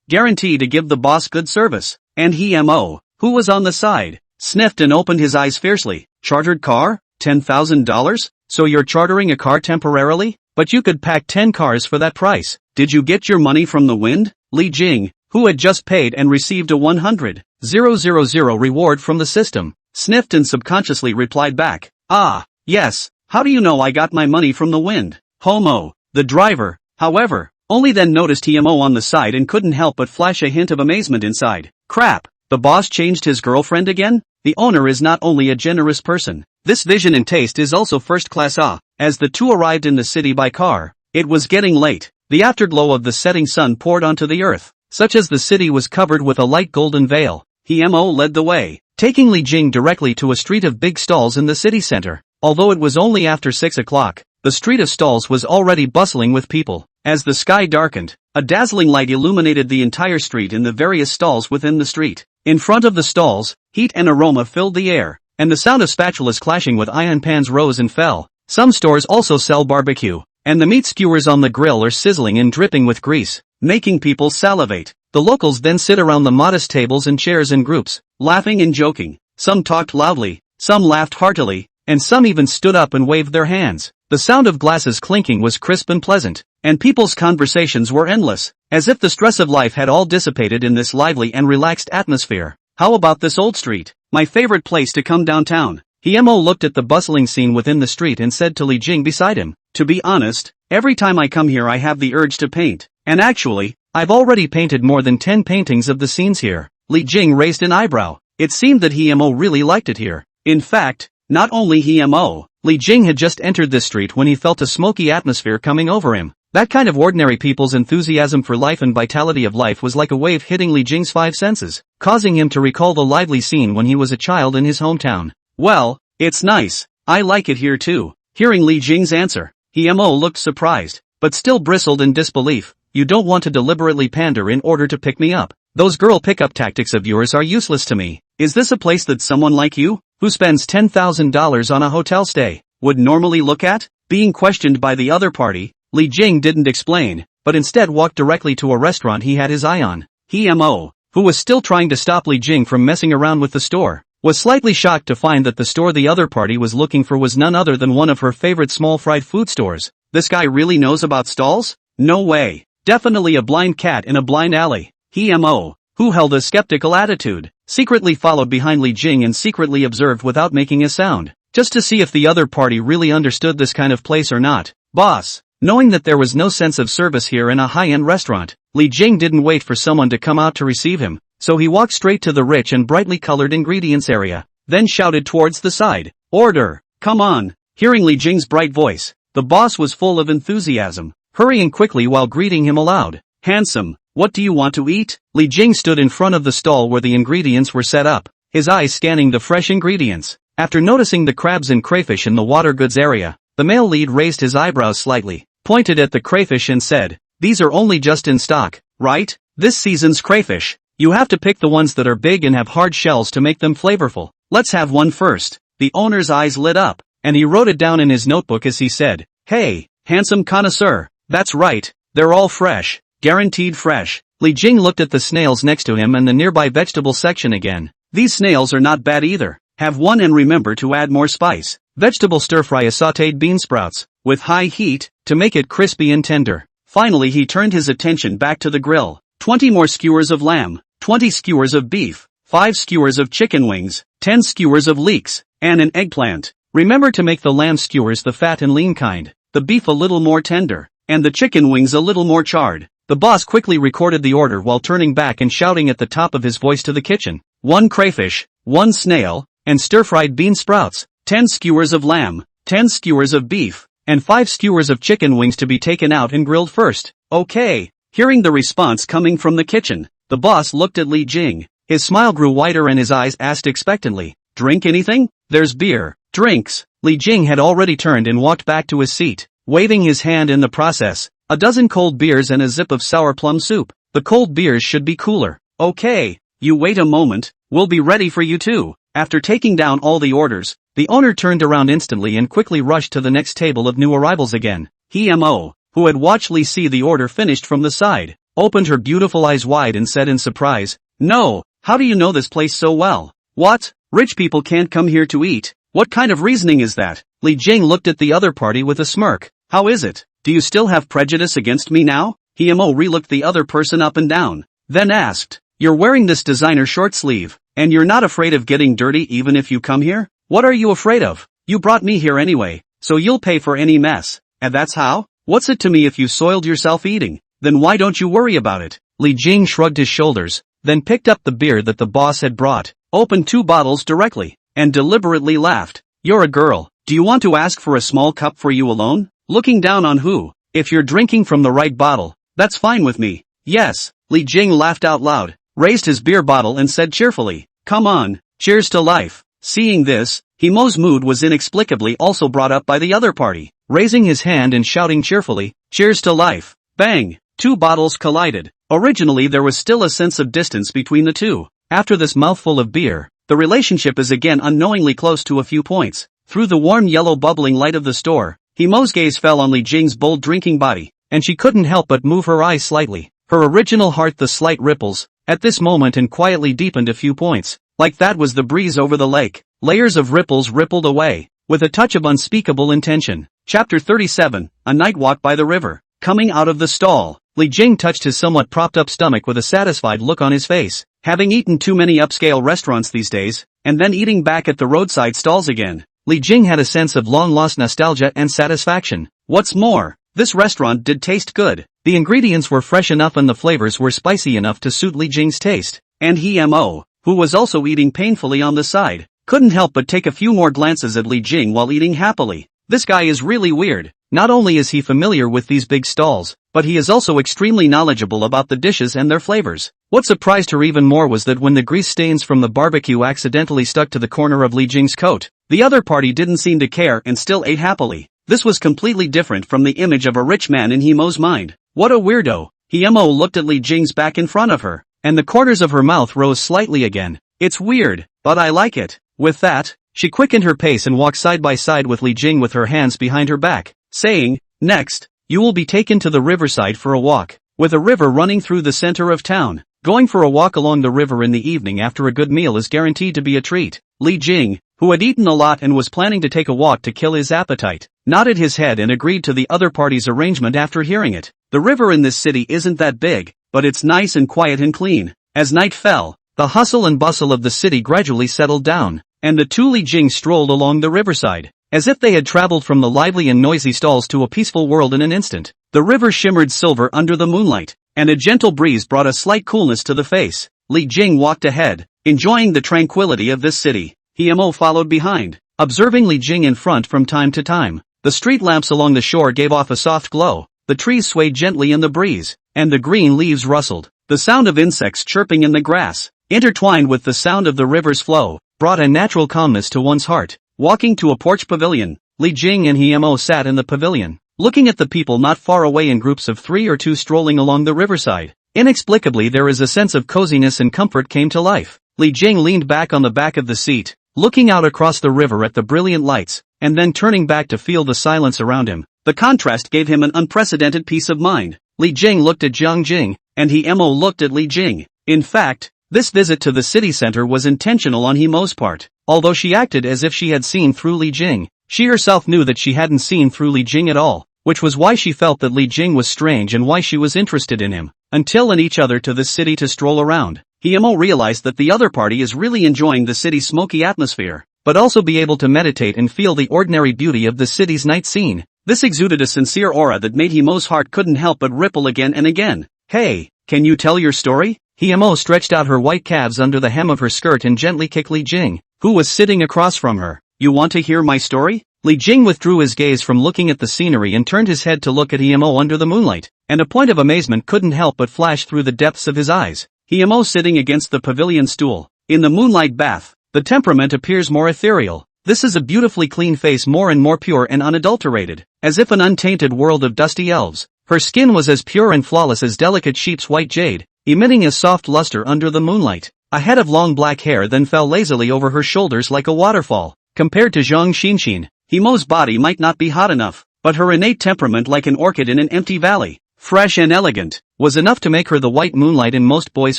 guarantee to give the boss good service. And Mo, who was on the side, sniffed and opened his eyes fiercely. Chartered car? $10,000? So you're chartering a car temporarily? But you could pack 10 cars for that price. Did you get your money from the wind? Li Jing, who had just paid and received a 100,000 reward from the system, sniffed and subconsciously replied back, ah, yes, how do you know I got my money from the wind? Mo, the driver, however, only then noticed Mo on the side and couldn't help but flash a hint of amazement inside. Crap, the boss changed his girlfriend again? The owner is not only a generous person, this vision and taste is also first class. As the two arrived in the city by car, it was getting late. The afterglow of the setting sun poured onto the earth, such as the city was covered with a light golden veil. Mo led the way, taking Li Jing directly to a street of big stalls in the city center. Although it was only after 6 o'clock, the street of stalls was already bustling with people. As the sky darkened, a dazzling light illuminated the entire street and the various stalls within the street. In front of the stalls, heat and aroma filled the air, and the sound of spatulas clashing with iron pans rose and fell. Some stores also sell barbecue, and the meat skewers on the grill are sizzling and dripping with grease, making people salivate. The locals then sit around the modest tables and chairs in groups, laughing and joking. Some talked loudly, some laughed heartily, and some even stood up and waved their hands. The sound of glasses clinking was crisp and pleasant, and people's conversations were endless, as if the stress of life had all dissipated in this lively and relaxed atmosphere. How about this old street? My favorite place to come downtown. Mo looked at the bustling scene within the street and said to Li Jing beside him, to be honest, every time I come here I have the urge to paint, and actually, I've already painted more than 10 paintings of the scenes here. Li Jing raised an eyebrow. It seemed that Mo really liked it here. In fact, not only Mo, Li Jing had just entered this street when he felt a smoky atmosphere coming over him. That kind of ordinary people's enthusiasm for life and vitality of life was like a wave hitting Li Jing's 5 senses, causing him to recall the lively scene when he was a child in his hometown. Well, it's nice. I like it here too. Hearing Li Jing's answer, Mo looked surprised, but still bristled in disbelief. You don't want to deliberately pander in order to pick me up. Those girl pickup tactics of yours are useless to me. Is this a place that someone like you, who spends $10,000 on a hotel stay, would normally look at? Being questioned by the other party, Li Jing didn't explain, but instead walked directly to a restaurant he had his eye on. Mo, who was still trying to stop Li Jing from messing around with the store, was slightly shocked to find that the store the other party was looking for was none other than one of her favorite small fried food stores. This guy really knows about stalls? No way. Definitely a blind cat in a blind alley. Mo, who held a skeptical attitude, secretly followed behind Li Jing and secretly observed without making a sound, just to see if the other party really understood this kind of place or not. Boss. Knowing that there was no sense of service here in a high-end restaurant, Li Jing didn't wait for someone to come out to receive him, so he walked straight to the rich and brightly colored ingredients area, then shouted towards the side, order, come on. Hearing Li Jing's bright voice, the boss was full of enthusiasm, hurrying quickly while greeting him aloud. Handsome, what do you want to eat? Li Jing stood in front of the stall where the ingredients were set up, his eyes scanning the fresh ingredients. After noticing the crabs and crayfish in the water goods area, the male lead raised his eyebrows slightly, pointed at the crayfish and said, these are only just in stock, right? This season's crayfish. You have to pick the ones that are big and have hard shells to make them flavorful. Let's have one first. The owner's eyes lit up, and he wrote it down in his notebook as he said, hey, handsome connoisseur, that's right, they're all fresh, guaranteed fresh. Li Jing looked at the snails next to him and the nearby vegetable section again. These snails are not bad either. Have one and remember to add more spice. Vegetable stir-fry is sautéed bean sprouts, with high heat, to make it crispy and tender. Finally he turned his attention back to the grill. 20 more skewers of lamb, 20 skewers of beef, 5 skewers of chicken wings, 10 skewers of leeks, and an eggplant. Remember to make the lamb skewers the fat and lean kind, the beef a little more tender, and the chicken wings a little more charred. The boss quickly recorded the order while turning back and shouting at the top of his voice to the kitchen. 1 crayfish, 1 snail, and stir-fried bean sprouts, 10 skewers of lamb, 10 skewers of beef, and 5 skewers of chicken wings to be taken out and grilled first. Okay. Hearing the response coming from the kitchen, the boss looked at Li Jing. His smile grew wider and his eyes asked expectantly, "Drink anything? There's beer." Drinks. Li Jing had already turned and walked back to his seat, waving his hand in the process. A dozen cold beers and a zip of sour plum soup. The cold beers should be cooler. Okay. You wait a moment, we'll be ready for you too. After taking down all the orders, the owner turned around instantly and quickly rushed to the next table of new arrivals again. Mo, who had watched Li see the order finished from the side, opened her beautiful eyes wide and said in surprise, "No, how do you know this place so well? What? Rich people can't come here to eat? What kind of reasoning is that?" Li Jing looked at the other party with a smirk. "How is it? Do you still have prejudice against me now?" Mo re-looked the other person up and down, then asked, "You're wearing this designer short sleeve, and you're not afraid of getting dirty even if you come here? What are you afraid of? You brought me here anyway, so you'll pay for any mess. And that's how? What's it to me if you soiled yourself eating? Then why don't you worry about it?" Li Jing shrugged his shoulders, then picked up the beer that the boss had brought, opened 2 bottles directly, and deliberately laughed. "You're a girl. Do you want to ask for a small cup for you alone? Looking down on who? If you're drinking from the right bottle, that's fine with me." "Yes." Li Jing laughed out loud, raised his beer bottle and said cheerfully, "Come on, cheers to life." Seeing this, Mo's mood was inexplicably also brought up by the other party, raising his hand and shouting cheerfully, "Cheers to life." Bang! 2 bottles collided. Originally there was still a sense of distance between the two. After this mouthful of beer, the relationship is again unknowingly close to a few points. Through the warm yellow bubbling light of the store, Mo's gaze fell on Li Jing's bold drinking body, and she couldn't help but move her eyes slightly. Her original heart the slight ripples, at this moment and quietly deepened a few points. Like that was the breeze over the lake. Layers of ripples rippled away, with a touch of unspeakable intention. Chapter 37, A Night Walk by the River. Coming out of the stall, Li Jing touched his somewhat propped-up stomach with a satisfied look on his face. Having eaten too many upscale restaurants these days, and then eating back at the roadside stalls again, Li Jing had a sense of long-lost nostalgia and satisfaction. What's more, this restaurant did taste good. The ingredients were fresh enough and the flavors were spicy enough to suit Li Jing's taste. And Mo, who was also eating painfully on the side, couldn't help but take a few more glances at Li Jing while eating happily. This guy is really weird. Not only is he familiar with these big stalls, but he is also extremely knowledgeable about the dishes and their flavors. What surprised her even more was that when the grease stains from the barbecue accidentally stuck to the corner of Li Jing's coat, the other party didn't seem to care and still ate happily. This was completely different from the image of a rich man in Mo's mind. What a weirdo. Mo looked at Li Jing's back in front of her, and the corners of her mouth rose slightly again. "It's weird, but I like it." With that, she quickened her pace and walked side by side with Li Jing with her hands behind her back, saying, "Next, you will be taken to the riverside for a walk, with a river running through the center of town. Going for a walk along the river in the evening after a good meal is guaranteed to be a treat." Li Jing, who had eaten a lot and was planning to take a walk to kill his appetite, nodded his head and agreed to the other party's arrangement after hearing it. The river in this city isn't that big, but it's nice and quiet and clean. As night fell, the hustle and bustle of the city gradually settled down, and the two Li Jing strolled along the riverside, as if they had traveled from the lively and noisy stalls to a peaceful world in an instant. The river shimmered silver under the moonlight, and a gentle breeze brought a slight coolness to the face. Li Jing walked ahead, enjoying the tranquility of this city. Mo followed behind, observing Li Jing in front from time to time. The street lamps along the shore gave off a soft glow, the trees swayed gently in the breeze, and the green leaves rustled. The sound of insects chirping in the grass, intertwined with the sound of the river's flow, brought a natural calmness to one's heart. Walking to a porch pavilion, Li Jing and Mo sat in the pavilion, looking at the people not far away in groups of 3 or 2 strolling along the riverside. Inexplicably there is a sense of coziness and comfort came to life. Li Jing leaned back on the back of the seat, looking out across the river at the brilliant lights, and then turning back to feel the silence around him. The contrast gave him an unprecedented peace of mind. Li Jing looked at Jiang Jing, and Mo looked at Li Jing. In fact, this visit to the city center was intentional on Mo's part. Although she acted as if she had seen through Li Jing, she herself knew that she hadn't seen through Li Jing at all, which was why she felt that Li Jing was strange and why she was interested in him. Until and each other to the city to stroll around, Mo realized that the other party is really enjoying the city's smoky atmosphere. but also be able to meditate and feel the ordinary beauty of the city's night scene. This exuded a sincere aura that made Himo's heart couldn't help but ripple again and again. Hey, can you tell your story? Himo stretched out her white calves under the hem of her skirt and gently kicked Li Jing, who was sitting across from her. You want to hear my story? Li Jing withdrew his gaze from looking at the scenery and turned his head to look at Himo under the moonlight, and a point of amazement couldn't help but flash through the depths of his eyes. Himo sitting against the pavilion stool. In the moonlight bath, the temperament appears more ethereal. This is a beautifully clean face, more and more pure and unadulterated, as if an untainted world of dusty elves. Her skin was as pure and flawless as delicate sheep's white jade, emitting a soft luster under the moonlight. A head of long black hair then fell lazily over her shoulders like a waterfall. Compared to Zhang Xinshin, Himo's body might not be hot enough, but her innate temperament, like an orchid in an empty valley, fresh and elegant, was enough to make her the white moonlight in most boys'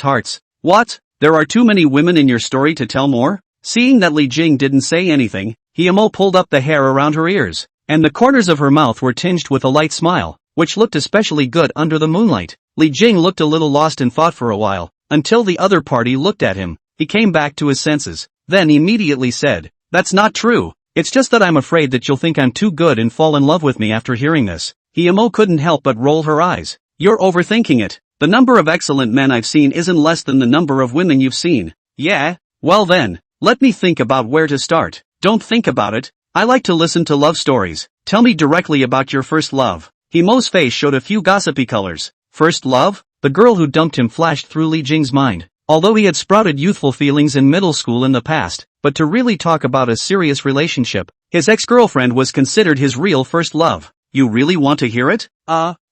hearts. What? There are too many women in your story to tell more? Seeing that Li Jing didn't say anything, Himo pulled up the hair around her ears, and the corners of her mouth were tinged with a light smile, which looked especially good under the moonlight. Li Jing looked a little lost in thought for a while, until the other party looked at him. He came back to his senses, then immediately said, "That's not true. It's just that I'm afraid that you'll think I'm too good and fall in love with me after hearing this." Himo couldn't help but roll her eyes. "You're overthinking it. The number of excellent men I've seen isn't less than the number of women you've seen." "Yeah? Well then, let me think about where to start." "Don't think about it. I like to listen to love stories. Tell me directly about your first love." Himo's face showed a few gossipy colors. First love? The girl who dumped him flashed through Li Jing's mind. Although he had sprouted youthful feelings in middle school in the past, but to really talk about a serious relationship, his ex-girlfriend was considered his real first love. You really want to hear it?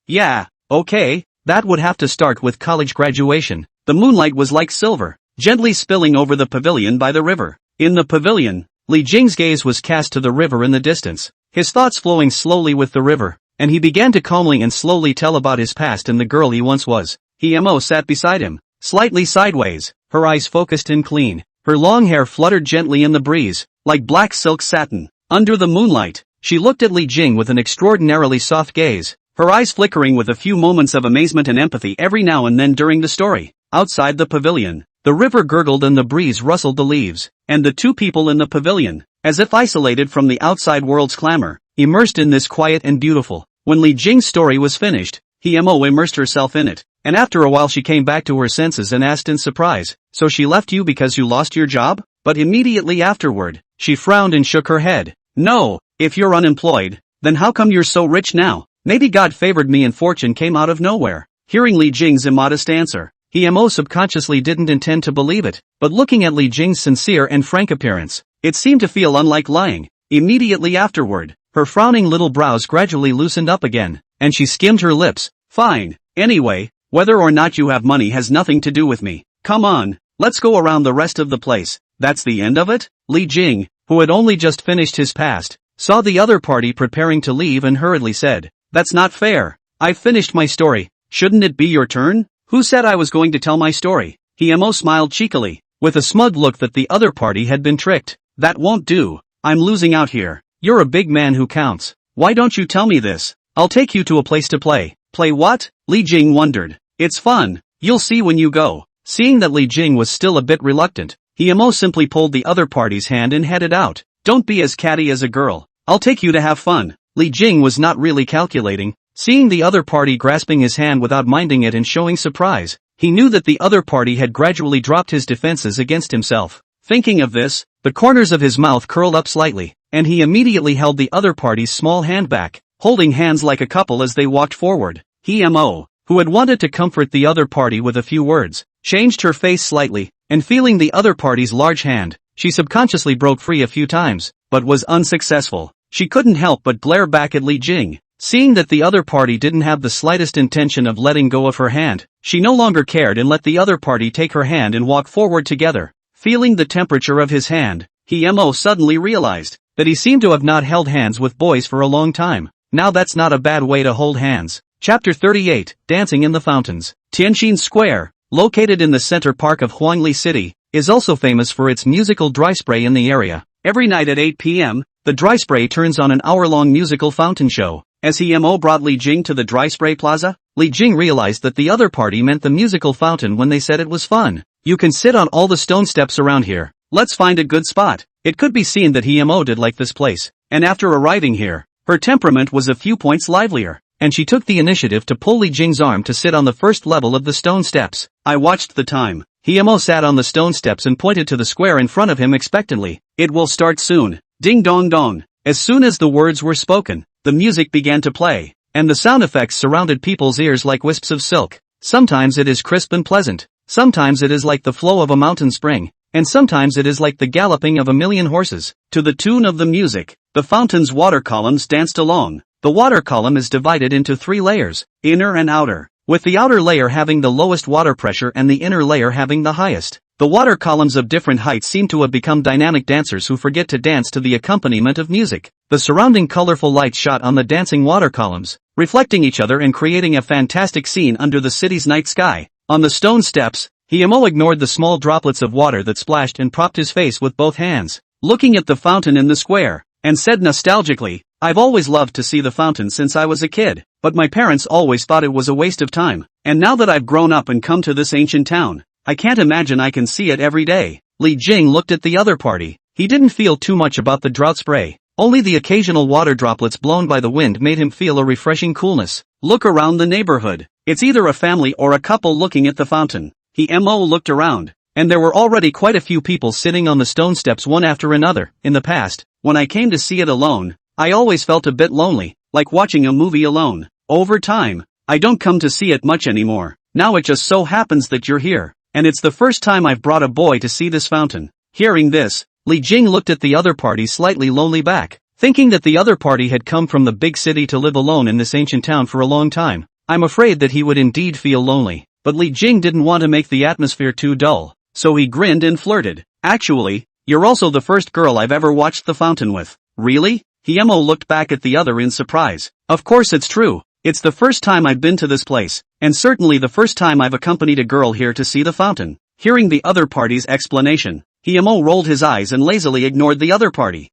Yeah, okay. That would have to start with college graduation. The moonlight was like silver, gently spilling over the pavilion by the river. In the pavilion, Li Jing's gaze was cast to the river in the distance, his thoughts flowing slowly with the river, and he began to calmly and slowly tell about his past and the girl he once was. Himo sat beside him, slightly sideways, her eyes focused and clean. Her long hair fluttered gently in the breeze, like black silk satin. Under the moonlight, she looked at Li Jing with an extraordinarily soft gaze, her eyes flickering with a few moments of amazement and empathy every now and then during the story. Outside the pavilion, the river gurgled and the breeze rustled the leaves, and the two people in the pavilion, as if isolated from the outside world's clamor, immersed in this quiet and beautiful. When Li Jing's story was finished, Himo immersed herself in it, and after a while she came back to her senses and asked in surprise, "So she left you because you lost your job?" But immediately afterward, she frowned and shook her head. "No, if you're unemployed, then how come you're so rich now? Maybe God favored me and fortune came out of nowhere." Hearing Li Jing's immodest answer, Himo subconsciously didn't intend to believe it, but looking at Li Jing's sincere and frank appearance, it seemed to feel unlike lying. Immediately afterward, her frowning little brows gradually loosened up again, and she skimmed her lips. "Fine. Anyway, whether or not you have money has nothing to do with me. Come on, let's go around the rest of the place." "That's the end of it?" Li Jing, who had only just finished his past, saw the other party preparing to leave and hurriedly said, "That's not fair. I've finished my story. Shouldn't it be your turn?" "Who said I was going to tell my story?" Himo smiled cheekily, with a smug look that the other party had been tricked. "That won't do. I'm losing out here. You're a big man who counts. Why don't you tell me this? I'll take you to a place to play." "Play what?" Li Jing wondered. "It's fun. You'll see when you go." Seeing that Li Jing was still a bit reluctant, Himo simply pulled the other party's hand and headed out. "Don't be as catty as a girl. I'll take you to have fun." Li Jing was not really calculating. Seeing the other party grasping his hand without minding it and showing surprise, he knew that the other party had gradually dropped his defenses against himself. Thinking of this, the corners of his mouth curled up slightly, and he immediately held the other party's small hand back, holding hands like a couple as they walked forward. Himo, who had wanted to comfort the other party with a few words, changed her face slightly, and feeling the other party's large hand, she subconsciously broke free a few times, but was unsuccessful. She couldn't help but glare back at Li Jing. Seeing that the other party didn't have the slightest intention of letting go of her hand, she no longer cared and let the other party take her hand and walk forward together. Feeling the temperature of his hand, Himo suddenly realized that he seemed to have not held hands with boys for a long time. Now that's not a bad way to hold hands. Chapter 38, Dancing in the Fountains. Tianjin Square, located in the center park of Huangli City, is also famous for its musical dry spray in the area. Every night at 8 p.m., the dry spray turns on an hour-long musical fountain show. As Himo brought Li Jing to the dry spray plaza, Li Jing realized that the other party meant the musical fountain when they said it was fun. "You can sit on all the stone steps around here. Let's find a good spot." It could be seen that Himo did like this place, and after arriving here, her temperament was a few points livelier, and she took the initiative to pull Li Jing's arm to sit on the first level of the stone steps. I watched the time. Himo sat on the stone steps and pointed to the square in front of him expectantly. It will start soon. Ding dong dong. As soon as the words were spoken, the music began to play, and the sound effects surrounded people's ears like wisps of silk. Sometimes it is crisp and pleasant, sometimes it is like the flow of a mountain spring, and sometimes it is like the galloping of a million horses. To the tune of the music, the fountain's water columns danced along. The water column is divided into 3 layers, inner and outer, with the outer layer having the lowest water pressure and the inner layer having the highest. The water columns of different heights seem to have become dynamic dancers who forget to dance to the accompaniment of music. The surrounding colorful lights shot on the dancing water columns, reflecting each other and creating a fantastic scene under the city's night sky. On the stone steps, Himo ignored the small droplets of water that splashed and propped his face with both hands, looking at the fountain in the square, and said nostalgically, I've always loved to see the fountain since I was a kid, but my parents always thought it was a waste of time, and now that I've grown up and come to this ancient town, I can't imagine I can see it every day. Li Jing looked at the other party. He didn't feel too much about the drought spray. Only the occasional water droplets blown by the wind made him feel a refreshing coolness. Look around the neighborhood. It's either a family or a couple looking at the fountain. Himo looked around, and there were already quite a few people sitting on the stone steps one after another. In the past, when I came to see it alone, I always felt a bit lonely, like watching a movie alone. Over time, I don't come to see it much anymore. Now it just so happens that you're here. And it's the first time I've brought a boy to see this fountain. Hearing this, Li Jing looked at the other party slightly lonely back, thinking that the other party had come from the big city to live alone in this ancient town for a long time. I'm afraid that he would indeed feel lonely, but Li Jing didn't want to make the atmosphere too dull, so he grinned and flirted. Actually, you're also the first girl I've ever watched the fountain with. Really? Himo looked back at the other in surprise. Of course it's true. It's the first time I've been to this place, and certainly the first time I've accompanied a girl here to see the fountain. Hearing the other party's explanation, Himo rolled his eyes and lazily ignored the other party.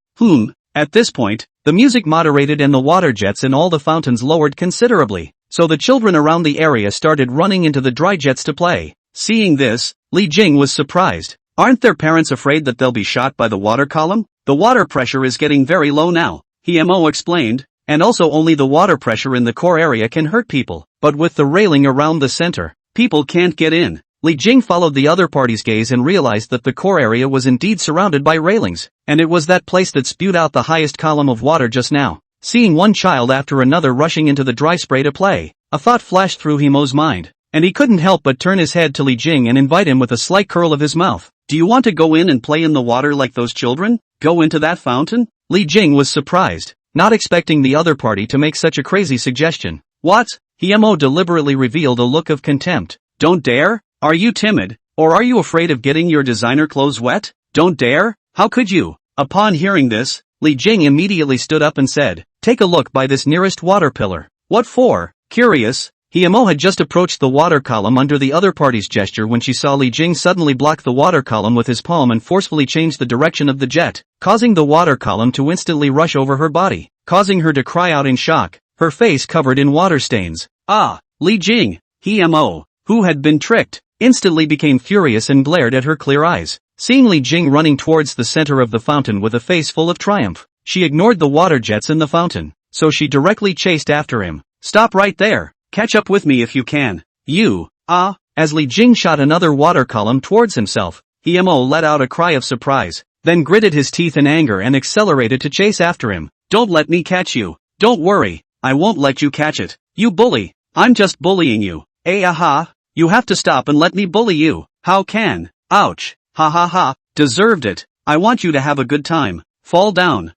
At this point, the music moderated and the water jets in all the fountains lowered considerably, so the children around the area started running into the dry jets to play. Seeing this, Li Jing was surprised. Aren't their parents afraid that they'll be shot by the water column? The water pressure is getting very low now, Himo explained. And also only the water pressure in the core area can hurt people, but with the railing around the center, people can't get in. Li Jing followed the other party's gaze and realized that the core area was indeed surrounded by railings, and it was that place that spewed out the highest column of water just now. Seeing one child after another rushing into the dry spray to play, a thought flashed through Himo's mind, and he couldn't help but turn his head to Li Jing and invite him with a slight curl of his mouth. Do you want to go in and play in the water like those children? Go into that fountain? Li Jing was surprised, not expecting the other party to make such a crazy suggestion. What? Himo deliberately revealed a look of contempt. Don't dare? Are you timid, or are you afraid of getting your designer clothes wet? Don't dare? How could you? Upon hearing this, Li Jing immediately stood up and said, take a look by this nearest water pillar. What for? Curious, Himo had just approached the water column under the other party's gesture when she saw Li Jing suddenly block the water column with his palm and forcefully change the direction of the jet, causing the water column to instantly rush over her body, causing her to cry out in shock, her face covered in water stains. Ah, Li Jing! Himo, who had been tricked, instantly became furious and glared at her clear eyes. Seeing Li Jing running towards the center of the fountain with a face full of triumph, she ignored the water jets in the fountain, so she directly chased after him. Stop right there! Catch up with me if you can. You, as Li Jing shot another water column towards himself, Himo let out a cry of surprise, then gritted his teeth in anger and accelerated to chase after him. Don't let me catch you. Don't worry, I won't let you catch it. You bully. I'm just bullying you. Aha, you have to stop and let me bully you. How can? Ouch. Ha ha ha, deserved it. I want you to have a good time. Fall down.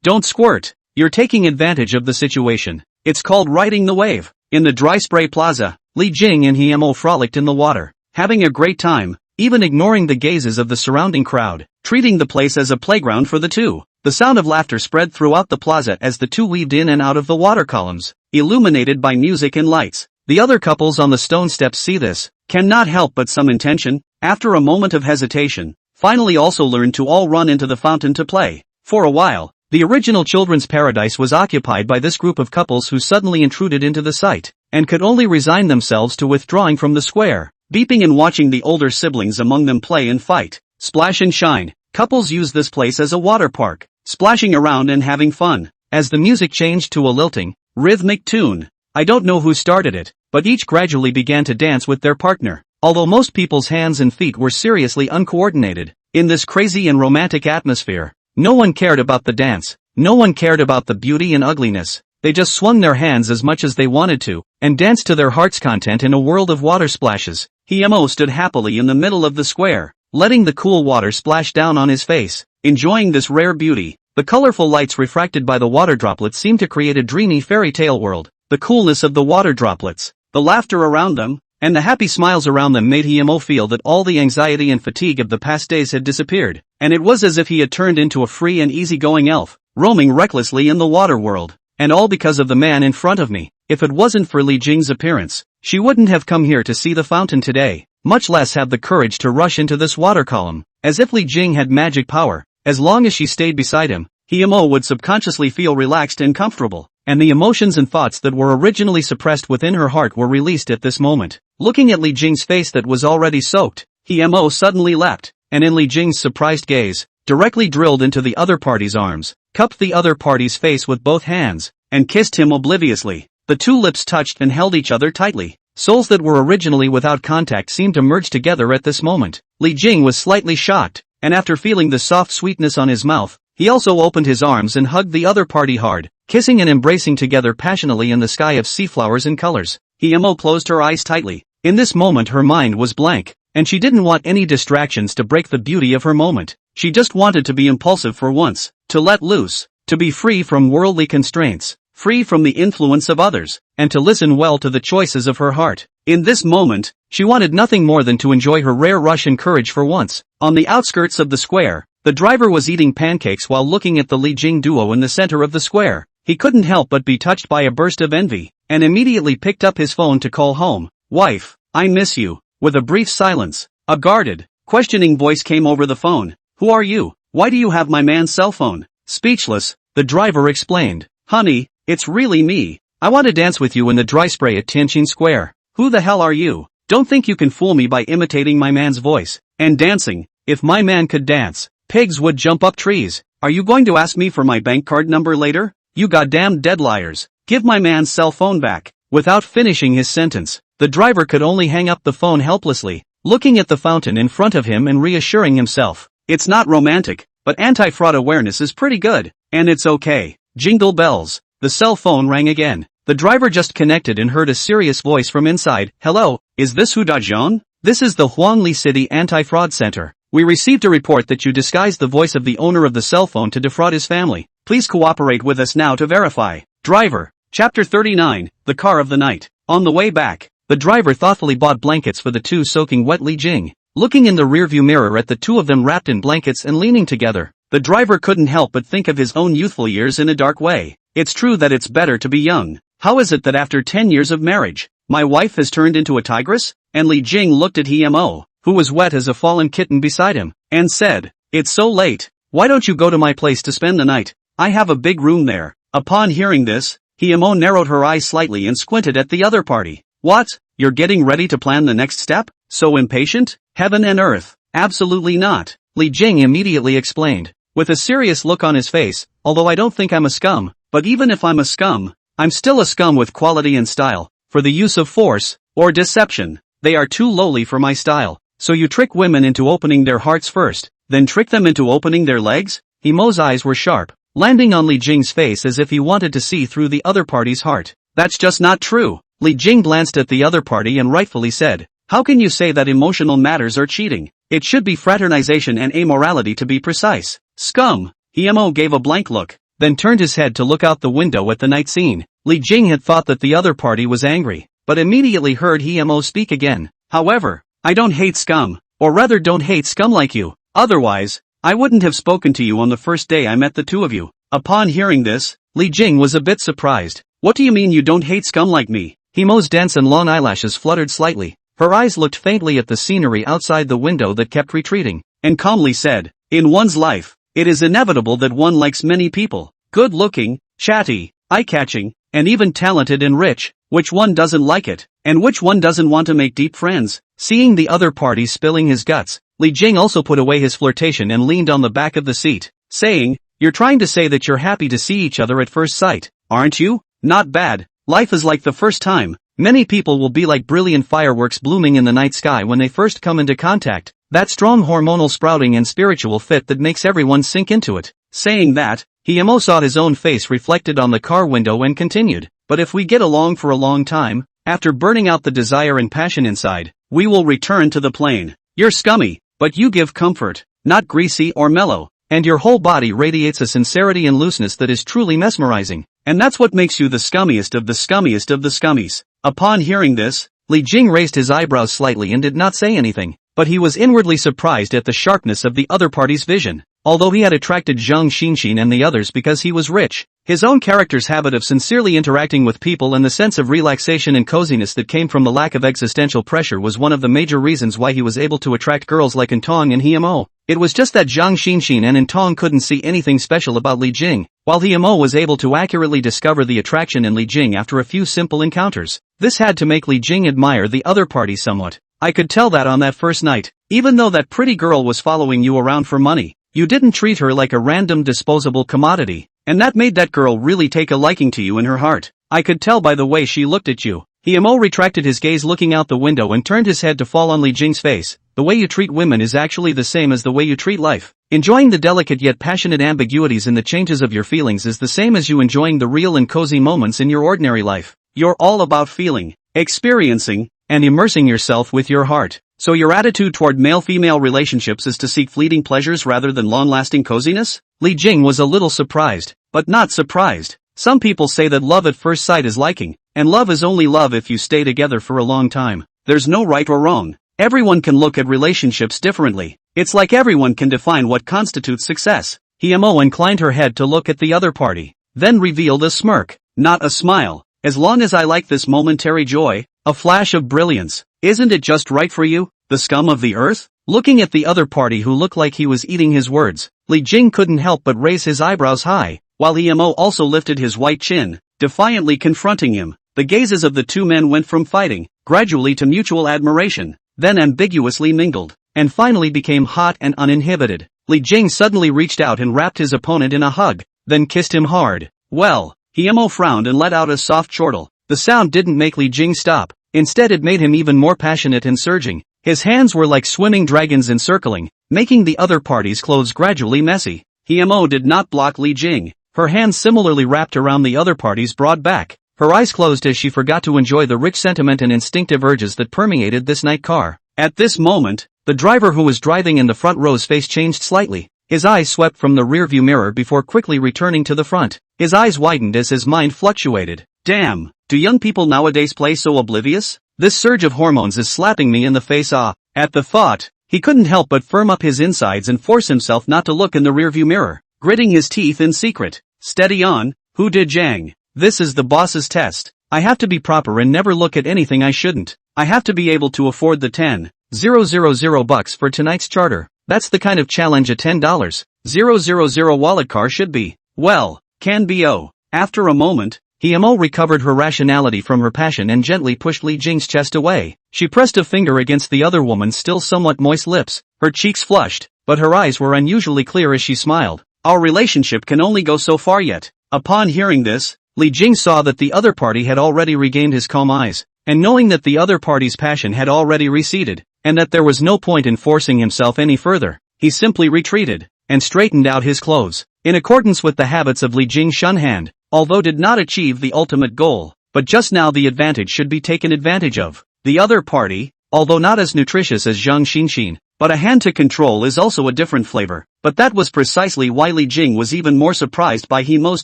Don't squirt. You're taking advantage of the situation. It's called riding the wave. In the dry spray plaza, Li Jing and Himo frolicked in the water, having a great time, even ignoring the gazes of the surrounding crowd, treating the place as a playground for the two. The sound of laughter spread throughout the plaza as the two weaved in and out of the water columns, illuminated by music and lights. The other couples on the stone steps see this, cannot help but some intention, after a moment of hesitation, finally also learned to all run into the fountain to play. For a while, the original children's paradise was occupied by this group of couples who suddenly intruded into the site, and could only resign themselves to withdrawing from the square, beeping and watching the older siblings among them play and fight, splash and shine. Couples use this place as a water park, splashing around and having fun. As the music changed to a lilting, rhythmic tune, I don't know who started it, but each gradually began to dance with their partner. Although most people's hands and feet were seriously uncoordinated, in this crazy and romantic atmosphere, no one cared about the dance, no one cared about the beauty and ugliness. They just swung their hands as much as they wanted to, and danced to their heart's content in a world of water splashes. Himo stood happily in the middle of the square, letting the cool water splash down on his face, enjoying this rare beauty. The colorful lights refracted by the water droplets seemed to create a dreamy fairy tale world. The coolness of the water droplets, the laughter around them, and the happy smiles around them made Himo feel that all the anxiety and fatigue of the past days had disappeared, and it was as if he had turned into a free and easygoing elf, roaming recklessly in the water world. And all because of the man in front of me. If it wasn't for Li Jing's appearance, she wouldn't have come here to see the fountain today, much less have the courage to rush into this water column. As if Li Jing had magic power, as long as she stayed beside him, Himo would subconsciously feel relaxed and comfortable, and the emotions and thoughts that were originally suppressed within her heart were released at this moment. Looking at Li Jing's face that was already soaked, Himo suddenly leapt, and in Li Jing's surprised gaze, directly drilled into the other party's arms, cupped the other party's face with both hands, and kissed him obliviously. The two lips touched and held each other tightly. Souls that were originally without contact seemed to merge together at this moment. Li Jing was slightly shocked, and after feeling the soft sweetness on his mouth, he also opened his arms and hugged the other party hard, kissing and embracing together passionately in the sky of sea flowers and colors. Himo closed her eyes tightly. In this moment her mind was blank, and she didn't want any distractions to break the beauty of her moment. She just wanted to be impulsive for once, to let loose, to be free from worldly constraints, free from the influence of others, and to listen well to the choices of her heart. In this moment, she wanted nothing more than to enjoy her rare rush and courage for once. On the outskirts of the square, the driver was eating pancakes while looking at the Li Jing duo in the center of the square. He couldn't help but be touched by a burst of envy, and immediately picked up his phone to call home. "Wife, I miss you." With a brief silence, a guarded, questioning voice came over the phone. "Who are you? Why do you have my man's cell phone?" Speechless, the driver explained. "Honey, it's really me. I want to dance with you in the dry spray at Tianjin Square." "Who the hell are you? Don't think you can fool me by imitating my man's voice and dancing. If my man could dance, pigs would jump up trees. Are you going to ask me for my bank card number later? You goddamn dead liars. Give my man's cell phone back." Without finishing his sentence, the driver could only hang up the phone helplessly, looking at the fountain in front of him and reassuring himself. It's not romantic, but anti-fraud awareness is pretty good, and it's okay. Jingle bells. The cell phone rang again. The driver just connected and heard a serious voice from inside. "Hello, is this Hudajian? This is the Huangli City Anti-Fraud Center. We received a report that you disguised the voice of the owner of the cell phone to defraud his family. Please cooperate with us now to verify." Driver. Chapter 39, The Car of the Night. On the way back, the driver thoughtfully bought blankets for the two soaking wet Li Jing. Looking in the rearview mirror at the two of them wrapped in blankets and leaning together, the driver couldn't help but think of his own youthful years in a dark way. It's true that it's better to be young. How is it that after 10 years of marriage, my wife has turned into a tigress? And Li Jing looked at Himo, who was wet as a fallen kitten beside him, and said, "It's so late. Why don't you go to my place to spend the night? I have a big room there." Upon hearing this, Himo narrowed her eyes slightly and squinted at the other party. "What? You're getting ready to plan the next step? So impatient? Heaven and earth. Absolutely not." Li Jing immediately explained, with a serious look on his face, "Although I don't think I'm a scum, but even if I'm a scum, I'm still a scum with quality and style. For the use of force, or deception, they are too lowly for my style. So you trick women into opening their hearts first, then trick them into opening their legs?" Himo's eyes were sharp, landing on Li Jing's face as if he wanted to see through the other party's heart. "That's just not true." Li Jing glanced at the other party and rightfully said, "How can you say that emotional matters are cheating? It should be fraternization and amorality to be precise." "Scum." Himo gave a blank look, then turned his head to look out the window at the night scene. Li Jing had thought that the other party was angry, but immediately heard Himo speak again. "However, I don't hate scum, or rather don't hate scum like you. Otherwise, I wouldn't have spoken to you on the first day I met the two of you." Upon hearing this, Li Jing was a bit surprised. "What do you mean you don't hate scum like me?" Himo's dense and long eyelashes fluttered slightly. Her eyes looked faintly at the scenery outside the window that kept retreating, and calmly said, "In one's life, it is inevitable that one likes many people. Good-looking, chatty, eye-catching, and even talented and rich. Which one doesn't like it? And which one doesn't want to make deep friends?" Seeing the other party spilling his guts, Li Jing also put away his flirtation and leaned on the back of the seat, saying, "You're trying to say that you're happy to see each other at first sight, aren't you? Not bad. Life is like the first time. Many people will be like brilliant fireworks blooming in the night sky when they first come into contact. That strong hormonal sprouting and spiritual fit that makes everyone sink into it." Saying that, Himo saw his own face reflected on the car window and continued, "But if we get along for a long time, after burning out the desire and passion inside, we will return to the plane. You're scummy, but you give comfort, not greasy or mellow, and your whole body radiates a sincerity and looseness that is truly mesmerizing. And that's what makes you the scummiest of the scummiest of the scummies." Upon hearing this, Li Jing raised his eyebrows slightly and did not say anything, but he was inwardly surprised at the sharpness of the other party's vision. Although he had attracted Zhang Xinxin and the others because he was rich, his own character's habit of sincerely interacting with people and the sense of relaxation and coziness that came from the lack of existential pressure was one of the major reasons why he was able to attract girls like Intong and Himo. It was just that Zhang Xinxin and Intong couldn't see anything special about Li Jing, while Himo was able to accurately discover the attraction in Li Jing after a few simple encounters. This had to make Li Jing admire the other party somewhat. "I could tell that on that first night. Even though that pretty girl was following you around for money, you didn't treat her like a random disposable commodity, and that made that girl really take a liking to you in her heart. I could tell by the way she looked at you." Himo retracted his gaze looking out the window and turned his head to fall on Li Jing's face. "The way you treat women is actually the same as the way you treat life. Enjoying the delicate yet passionate ambiguities in the changes of your feelings is the same as you enjoying the real and cozy moments in your ordinary life. You're all about feeling, experiencing, and immersing yourself with your heart. So your attitude toward male-female relationships is to seek fleeting pleasures rather than long-lasting coziness?" Li Jing was a little surprised, but not surprised. Some people say that love at first sight is liking, and love is only love if you stay together for a long time. There's no right or wrong. Everyone can look at relationships differently. It's like everyone can define what constitutes success. Himo inclined her head to look at the other party, then revealed a smirk, not a smile. "As long as I like this momentary joy, a flash of brilliance, isn't it just right for you, the scum of the earth?" Looking at the other party who looked like he was eating his words, Li Jing couldn't help but raise his eyebrows high, while Himo also lifted his white chin, defiantly confronting him. The gazes of the two men went from fighting, gradually to mutual admiration, then ambiguously mingled, and finally became hot and uninhibited. Li Jing suddenly reached out and wrapped his opponent in a hug, then kissed him hard. "Well," Himo frowned and let out a soft chortle. The sound didn't make Li Jing stop, instead it made him even more passionate and surging. His hands were like swimming dragons encircling, making the other party's clothes gradually messy. Himo did not block Li Jing. Her hands similarly wrapped around the other party's broad back. Her eyes closed as she forgot to enjoy the rich sentiment and instinctive urges that permeated this night car. At this moment, the driver who was driving in the front row's face changed slightly. His eyes swept from the rearview mirror before quickly returning to the front. His eyes widened as his mind fluctuated. "Damn, do young people nowadays play so oblivious? This surge of hormones is slapping me in the face." At the thought, he couldn't help but firm up his insides and force himself not to look in the rearview mirror, gritting his teeth in secret. "Steady on, who did Jang? This is the boss's test. I have to be proper and never look at anything I shouldn't. I have to be able to afford the $10,000 for tonight's charter. That's the kind of challenge a $10,000 wallet car should be. Well, can be." After a moment, Himo recovered her rationality from her passion and gently pushed Li Jing's chest away. She pressed a finger against the other woman's still somewhat moist lips. Her cheeks flushed, but her eyes were unusually clear as she smiled. "Our relationship can only go so far yet." Upon hearing this, Li Jing saw that the other party had already regained his calm eyes, and knowing that the other party's passion had already receded, and that there was no point in forcing himself any further, he simply retreated, and straightened out his clothes, in accordance with the habits of Li Jing Shunhand, although did not achieve the ultimate goal, but just now the advantage should be taken advantage of. The other party, although not as nutritious as Zhang Xinxin, but a hand to control is also a different flavor. But that was precisely why Li Jing was even more surprised by Himo's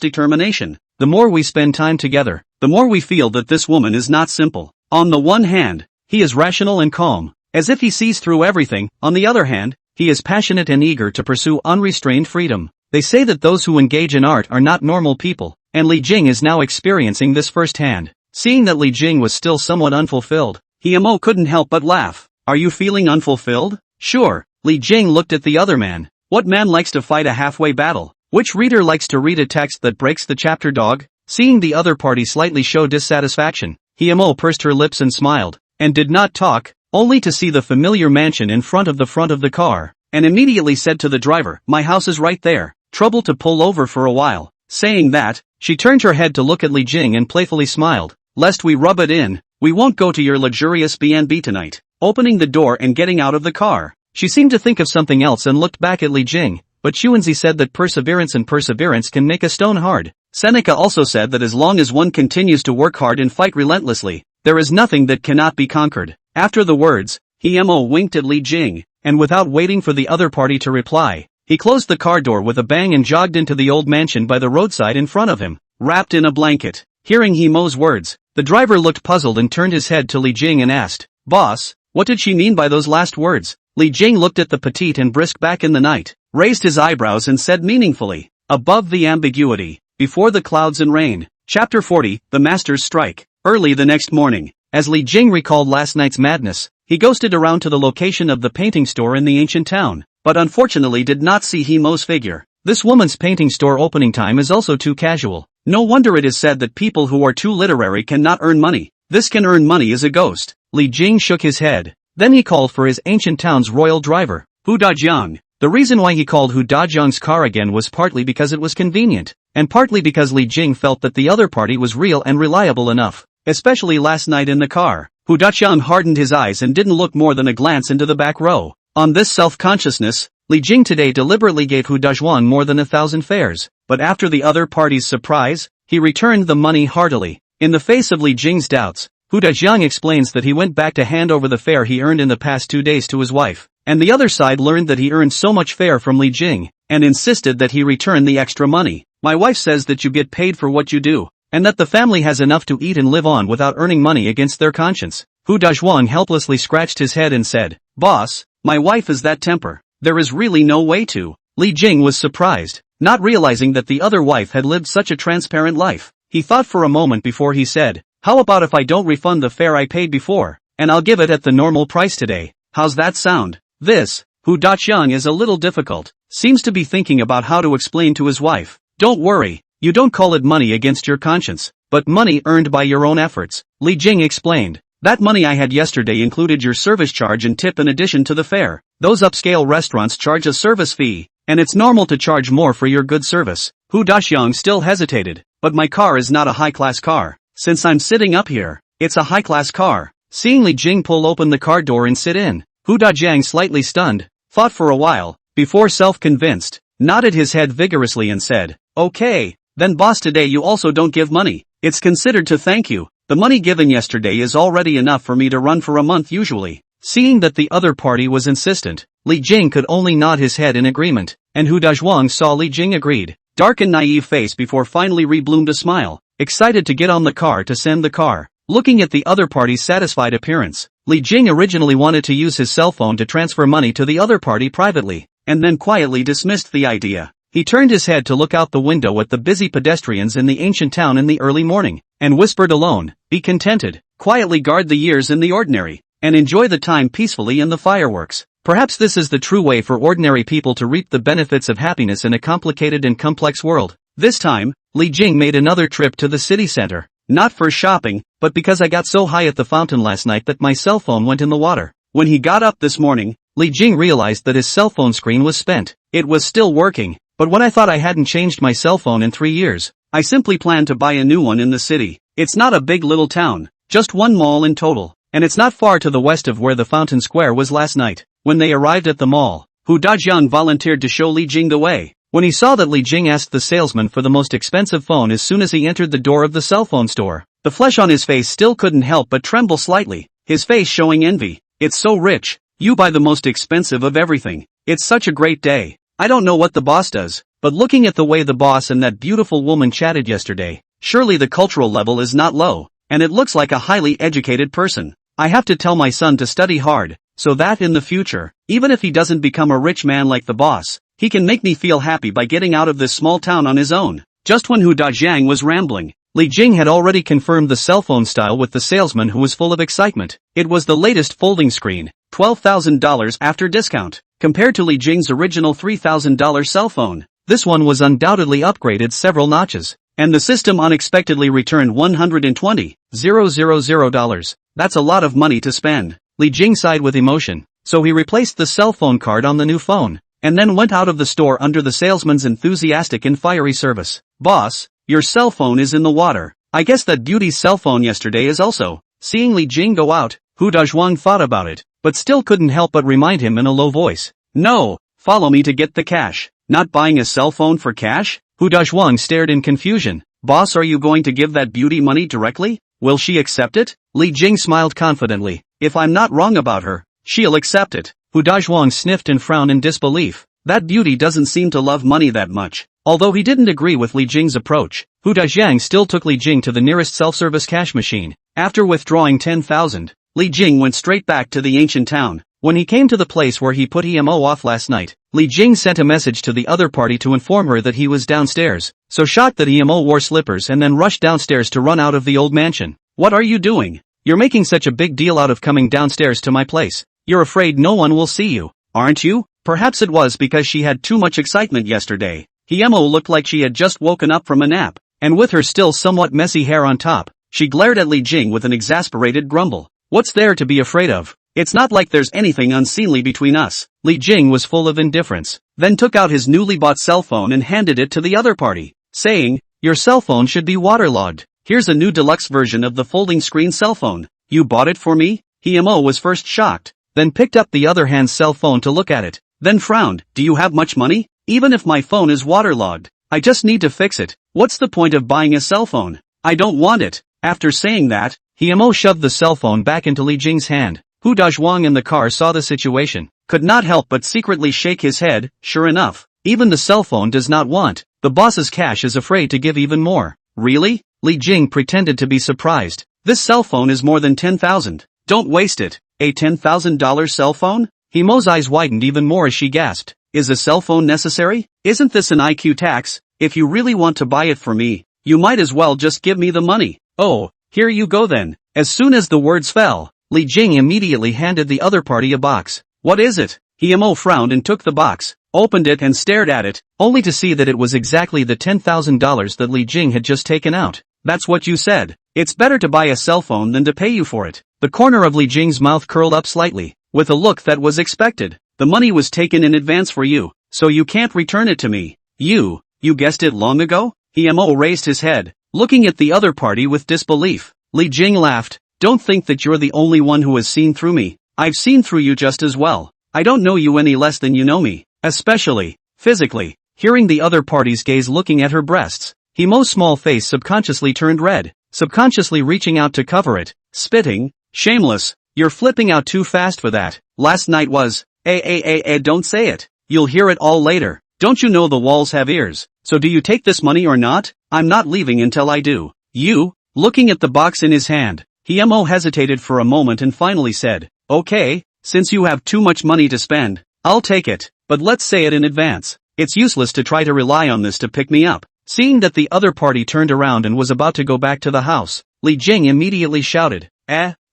determination. The more we spend time together, the more we feel that this woman is not simple. On the one hand, he is rational and calm, as if he sees through everything. On the other hand, he is passionate and eager to pursue unrestrained freedom. They say that those who engage in art are not normal people, and Li Jing is now experiencing this firsthand. Seeing that Li Jing was still somewhat unfulfilled, Himo couldn't help but laugh. "Are you feeling unfulfilled?" "Sure." Li Jing looked at the other man. What man likes to fight a halfway battle? Which reader likes to read a text that breaks the chapter, dog? Seeing the other party slightly show dissatisfaction, Himo pursed her lips and smiled, and did not talk. only to see the familiar mansion in front of the car, and immediately said to the driver, "My house is right there, trouble to pull over for a while." Saying that, she turned her head to look at Li Jing and playfully smiled, "Lest we rub it in, we won't go to your luxurious B&B tonight." Opening the door and getting out of the car, she seemed to think of something else and looked back at Li Jing, but Xuanzi said that perseverance can make a stone hard. Seneca also said that as long as one continues to work hard and fight relentlessly, there is nothing that cannot be conquered. After the words, he winked at Li Jing, and without waiting for the other party to reply, he closed the car door with a bang and jogged into the old mansion by the roadside in front of him, wrapped in a blanket. Hearing Mo's words, the driver looked puzzled and turned his head to Li Jing and asked, "Boss, what did she mean by those last words?" Li Jing looked at the petite and brisk back in the night, raised his eyebrows and said meaningfully, "Above the ambiguity, before the clouds and rain." Chapter 40, The Master's Strike. Early the next morning, as Li Jing recalled last night's madness, he ghosted around to the location of the painting store in the ancient town, but unfortunately did not see Mo's figure. This woman's painting store opening time is also too casual. No wonder it is said that people who are too literary cannot earn money. This can earn money as a ghost. Li Jing shook his head. Then he called for his ancient town's royal driver, Hu Dajiang. The reason why he called Hu Dajiang's car again was partly because it was convenient, and partly because Li Jing felt that the other party was real and reliable enough, especially last night in the car. Hu Dajiang hardened his eyes and didn't look more than a glance into the back row. On this self-consciousness, Li Jing today deliberately gave Hu Dajiang more than 1,000 fares, but after the other party's surprise, he returned the money heartily. In the face of Li Jing's doubts, Hu Dajiang explains that he went back to hand over the fare he earned in the past 2 days to his wife, and the other side learned that he earned so much fare from Li Jing, and insisted that he return the extra money. "My wife says that you get paid for what you do, and that the family has enough to eat and live on without earning money against their conscience." Hu Dajiang helplessly scratched his head and said, "Boss, my wife is that temper. There is really no way to." Li Jing was surprised, not realizing that the other wife had lived such a transparent life. He thought for a moment before he said, "How about if I don't refund the fare I paid before, and I'll give it at the normal price today? How's that sound?" This, Hu Dajiang is a little difficult, seems to be thinking about how to explain to his wife. "Don't worry, you don't call it money against your conscience, but money earned by your own efforts," Li Jing explained. "That money I had yesterday included your service charge and tip in addition to the fare. Those upscale restaurants charge a service fee, and it's normal to charge more for your good service." Hu Dajiang still hesitated. "But my car is not a high-class car. Since I'm sitting up here, it's a high-class car." Seeing Li Jing pull open the car door and sit in, Hu Dajiang, slightly stunned, thought for a while, before self-convinced, nodded his head vigorously and said, "Okay, then boss, today you also don't give money. It's considered to thank you. The money given yesterday is already enough for me to run for a month usually." Seeing that the other party was insistent, Li Jing could only nod his head in agreement, and Hu Dajiang saw Li Jing agreed, dark and naive face before finally rebloomed a smile, excited to get on the car to send the car. Looking at the other party's satisfied appearance, Li Jing originally wanted to use his cell phone to transfer money to the other party privately, and then quietly dismissed the idea. He turned his head to look out the window at the busy pedestrians in the ancient town in the early morning, and whispered alone, "Be contented, quietly guard the years in the ordinary, and enjoy the time peacefully in the fireworks." Perhaps this is the true way for ordinary people to reap the benefits of happiness in a complicated and complex world. This time, Li Jing made another trip to the city center, not for shopping, but because I got so high at the fountain last night that my cell phone went in the water. When he got up this morning, Li Jing realized that his cell phone screen was spent. It was still working, but when I thought I hadn't changed my cell phone in 3 years, I simply planned to buy a new one in the city. It's not a big little town, just one mall in total, and it's not far to the west of where the fountain square was last night. When they arrived at the mall, Hu Dajiang volunteered to show Li Jing the way. When he saw that Li Jing asked the salesman for the most expensive phone as soon as he entered the door of the cell phone store, the flesh on his face still couldn't help but tremble slightly, his face showing envy. "It's so rich, you buy the most expensive of everything. It's such a great day. I don't know what the boss does, but looking at the way the boss and that beautiful woman chatted yesterday, surely the cultural level is not low, and it looks like a highly educated person. I have to tell my son to study hard, so that in the future, even if he doesn't become a rich man like the boss, he can make me feel happy by getting out of this small town on his own." Just when Hu Dajiang was rambling, Li Jing had already confirmed the cell phone style with the salesman, who was full of excitement. It was the latest folding screen, $12,000 after discount. Compared to Li Jing's original $3,000 cell phone, this one was undoubtedly upgraded several notches, and the system unexpectedly returned $120,000. That's a lot of money to spend. Li Jing sighed with emotion, so he replaced the cell phone card on the new phone, and then went out of the store under the salesman's enthusiastic and fiery service. Boss, your cell phone is in the water. I guess that beauty's cell phone yesterday is also. Seeing Li Jing go out, Hu Dazhuang thought about it, but still couldn't help but remind him in a low voice. No, follow me to get the cash. Not buying a cell phone for cash? Hu Dazhuang stared in confusion. Boss, are you going to give that beauty money directly? Will she accept it? Li Jing smiled confidently. If I'm not wrong about her, she'll accept it. Hu Dazhuang sniffed and frowned in disbelief. That beauty doesn't seem to love money that much. Although he didn't agree with Li Jing's approach, Hu Dazhuang still took Li Jing to the nearest self-service cash machine. After withdrawing 10,000, Li Jing went straight back to the ancient town. When he came to the place where he put EMO off last night, Li Jing sent a message to the other party to inform her that he was downstairs, so shocked that EMO wore slippers and then rushed downstairs to run out of the old mansion. What are you doing? You're making such a big deal out of coming downstairs to my place. You're afraid no one will see you, aren't you? Perhaps it was because she had too much excitement yesterday. EMO looked like she had just woken up from a nap, and with her still somewhat messy hair on top, she glared at Li Jing with an exasperated grumble. What's there to be afraid of? It's not like there's anything unseemly between us. Li Jing was full of indifference, then took out his newly bought cell phone and handed it to the other party, saying, your cell phone should be waterlogged. Here's a new deluxe version of the folding screen cell phone. You bought it for me? EMO was first shocked, then picked up the other hand's cell phone to look at it, then frowned. Do you have much money? Even if my phone is waterlogged, I just need to fix it. What's the point of buying a cell phone? I don't want it. After saying that, EMO shoved the cell phone back into Li Jing's hand. Hu Dazhuang in the car saw the situation, could not help but secretly shake his head. Sure enough, even the cell phone does not want. The boss's cash is afraid to give even more. Really? Li Jing pretended to be surprised. This cell phone is more than 10,000. Don't waste it. A $10,000 cell phone? EMO's eyes widened even more as she gasped. Is a cell phone necessary? Isn't this an IQ tax? If you really want to buy it for me, you might as well just give me the money. Oh, here you go then. As soon as the words fell, Li Jing immediately handed the other party a box. What is it? EMO frowned and took the box, opened it and stared at it, only to see that it was exactly the $10,000 that Li Jing had just taken out. That's what you said. It's better to buy a cell phone than to pay you for it. The corner of Li Jing's mouth curled up slightly, with a look that was expected. The money was taken in advance for you, so you can't return it to me. You guessed it long ago? EMO raised his head, looking at the other party with disbelief. Li Jing laughed. Don't think that you're the only one who has seen through me. I've seen through you just as well. I don't know you any less than you know me, especially physically. Hearing the other party's gaze looking at her breasts, EMO's small face subconsciously turned red, subconsciously reaching out to cover it, spitting. Shameless, you're flipping out too fast for that. Last night was, don't say it. You'll hear it all later. Don't you know the walls have ears? So do you take this money or not? I'm not leaving until I do. You? Looking at the box in his hand, EMO hesitated for a moment and finally said, okay, since you have too much money to spend, I'll take it, but let's say it in advance. It's useless to try to rely on this to pick me up. Seeing that the other party turned around and was about to go back to the house, Li Jing immediately shouted,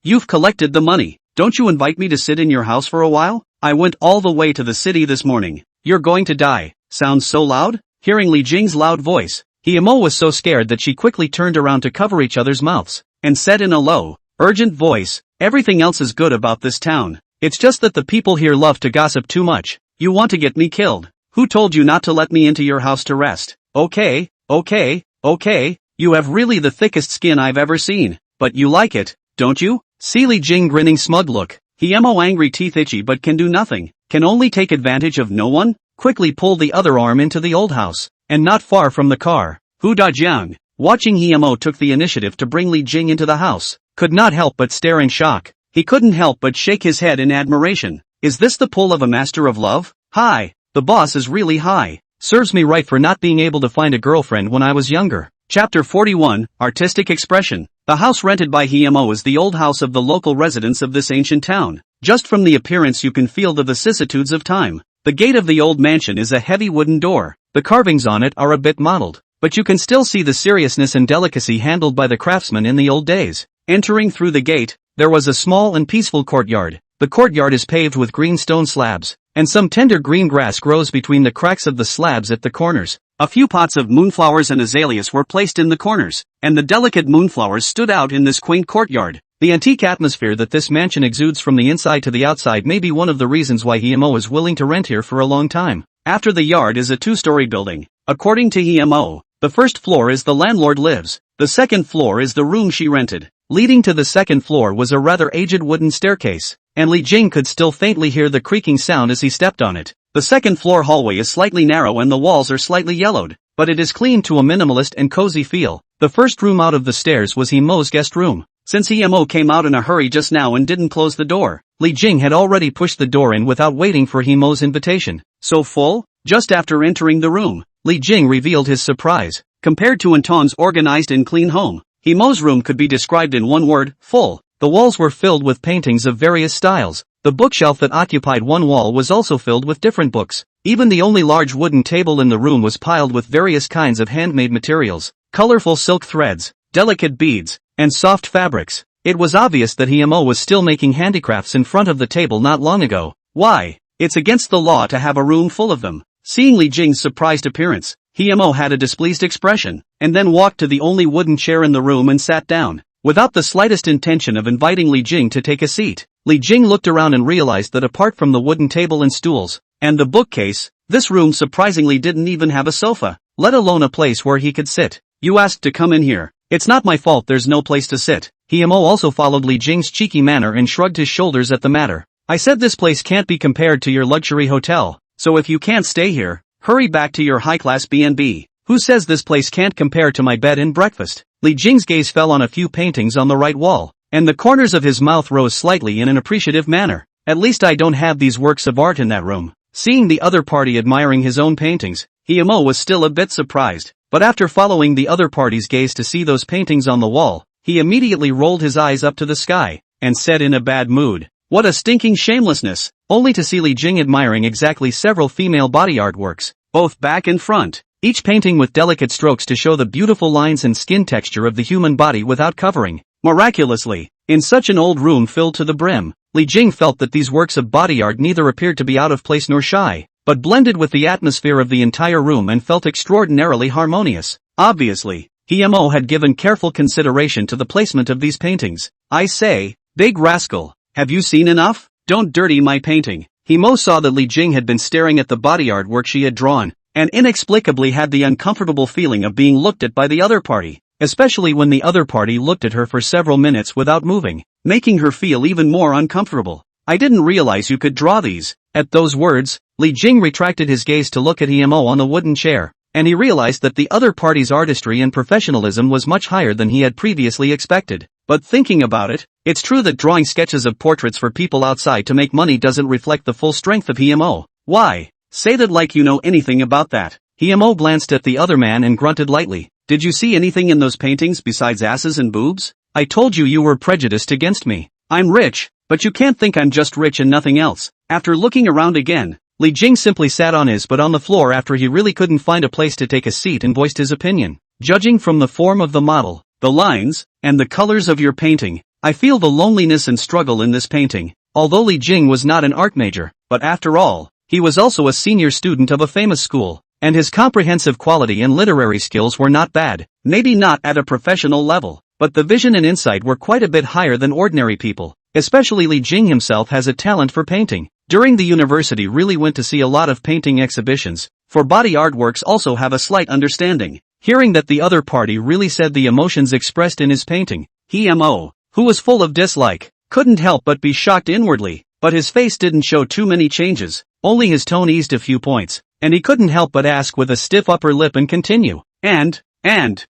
you've collected the money. Don't you invite me to sit in your house for a while? I went all the way to the city this morning. You're going to die. Sounds so loud? Hearing Li Jing's loud voice, EMO was so scared that she quickly turned around to cover each other's mouths, and said in a low, urgent voice, everything else is good about this town. It's just that the people here love to gossip too much. You want to get me killed. Who told you not to let me into your house to rest? Okay, you have really the thickest skin I've ever seen. But you like it, don't you? See Li Jing grinning smug look. EMO angry teeth itchy but can do nothing, can only take advantage of no one, quickly pulled the other arm into the old house, and not far from the car, Hu Dajiang, watching EMO took the initiative to bring Li Jing into the house, could not help but stare in shock. He couldn't help but shake his head in admiration. Is this the pull of a master of love? Hi, the boss is really high. Serves me right for not being able to find a girlfriend when I was younger. Chapter 41, Artistic Expression. The house rented by EMO is the old house of the local residents of this ancient town. Just from the appearance you can feel the vicissitudes of time. The gate of the old mansion is a heavy wooden door. The carvings on it are a bit mottled, but you can still see the seriousness and delicacy handled by the craftsmen in the old days. Entering through the gate, there was a small and peaceful courtyard. The courtyard is paved with green stone slabs, and some tender green grass grows between the cracks of the slabs at the corners. A few pots of moonflowers and azaleas were placed in the corners, and the delicate moonflowers stood out in this quaint courtyard. The antique atmosphere that this mansion exudes from the inside to the outside may be one of the reasons why Himo is willing to rent here for a long time. After the yard is a two-story building. According to Himo, the first floor is the landlord lives. The second floor is the room she rented. Leading to the second floor was a rather aged wooden staircase, and Li Jing could still faintly hear the creaking sound as he stepped on it. The second floor hallway is slightly narrow and the walls are slightly yellowed, but it is clean to a minimalist and cozy feel. The first room out of the stairs was Himo's guest room. Since Himo came out in a hurry just now and didn't close the door, Li Jing had already pushed the door in without waiting for Himo's invitation. So full? Just after entering the room, Li Jing revealed his surprise. Compared to Anton's organized and clean home, Himo's room could be described in one word: full. The walls were filled with paintings of various styles. The bookshelf that occupied one wall was also filled with different books. Even the only large wooden table in the room was piled with various kinds of handmade materials, colorful silk threads, delicate beads, and soft fabrics. It was obvious that Himo was still making handicrafts in front of the table not long ago. Why? It's against the law to have a room full of them. Seeing Li Jing's surprised appearance, Himo had a displeased expression, and then walked to the only wooden chair in the room and sat down, without the slightest intention of inviting Li Jing to take a seat. Li Jing looked around and realized that apart from the wooden table and stools, and the bookcase, this room surprisingly didn't even have a sofa, let alone a place where he could sit. You asked to come in here. It's not my fault there's no place to sit. Himo also followed Li Jing's cheeky manner and shrugged his shoulders at the matter. I said this place can't be compared to your luxury hotel, so if you can't stay here, hurry back to your high-class B&B. Who says this place can't compare to my bed and breakfast? Li Jing's gaze fell on a few paintings on the right wall, and the corners of his mouth rose slightly in an appreciative manner. At least I don't have these works of art in that room. Seeing the other party admiring his own paintings, Himo was still a bit surprised, but after following the other party's gaze to see those paintings on the wall, he immediately rolled his eyes up to the sky, and said in a bad mood, "What a stinking shamelessness," only to see Li Jing admiring exactly several female body artworks, both back and front, each painting with delicate strokes to show the beautiful lines and skin texture of the human body without covering. Miraculously, in such an old room filled to the brim, Li Jing felt that these works of body art neither appeared to be out of place nor shy, but blended with the atmosphere of the entire room and felt extraordinarily harmonious. Obviously, Himo had given careful consideration to the placement of these paintings. I say, big rascal, have you seen enough? Don't dirty my painting. Himo saw that Li Jing had been staring at the body artwork she had drawn, and inexplicably had the uncomfortable feeling of being looked at by the other party, especially when the other party looked at her for several minutes without moving, making her feel even more uncomfortable. I didn't realize you could draw these. At those words, Li Jing retracted his gaze to look at Himo on the wooden chair, and he realized that the other party's artistry and professionalism was much higher than he had previously expected. But thinking about it, it's true that drawing sketches of portraits for people outside to make money doesn't reflect the full strength of Himo. Why? Say that like you know anything about that. Himo glanced at the other man and grunted lightly. Did you see anything in those paintings besides asses and boobs? I told you were prejudiced against me. I'm rich, but you can't think I'm just rich and nothing else. After looking around again, Li Jing simply sat on his butt on the floor after he really couldn't find a place to take a seat and voiced his opinion. Judging from the form of the model, the lines, and the colors of your painting, I feel the loneliness and struggle in this painting. Although Li Jing was not an art major, but after all, he was also a senior student of a famous school, and his comprehensive quality and literary skills were not bad, maybe not at a professional level, but the vision and insight were quite a bit higher than ordinary people. Especially Li Jing himself has a talent for painting. During the university really went to see a lot of painting exhibitions, for body artworks also have a slight understanding. Hearing that the other party really said the emotions expressed in his painting, Himo, who was full of dislike, couldn't help but be shocked inwardly, but his face didn't show too many changes, only his tone eased a few points, and he couldn't help but ask with a stiff upper lip and continue. And,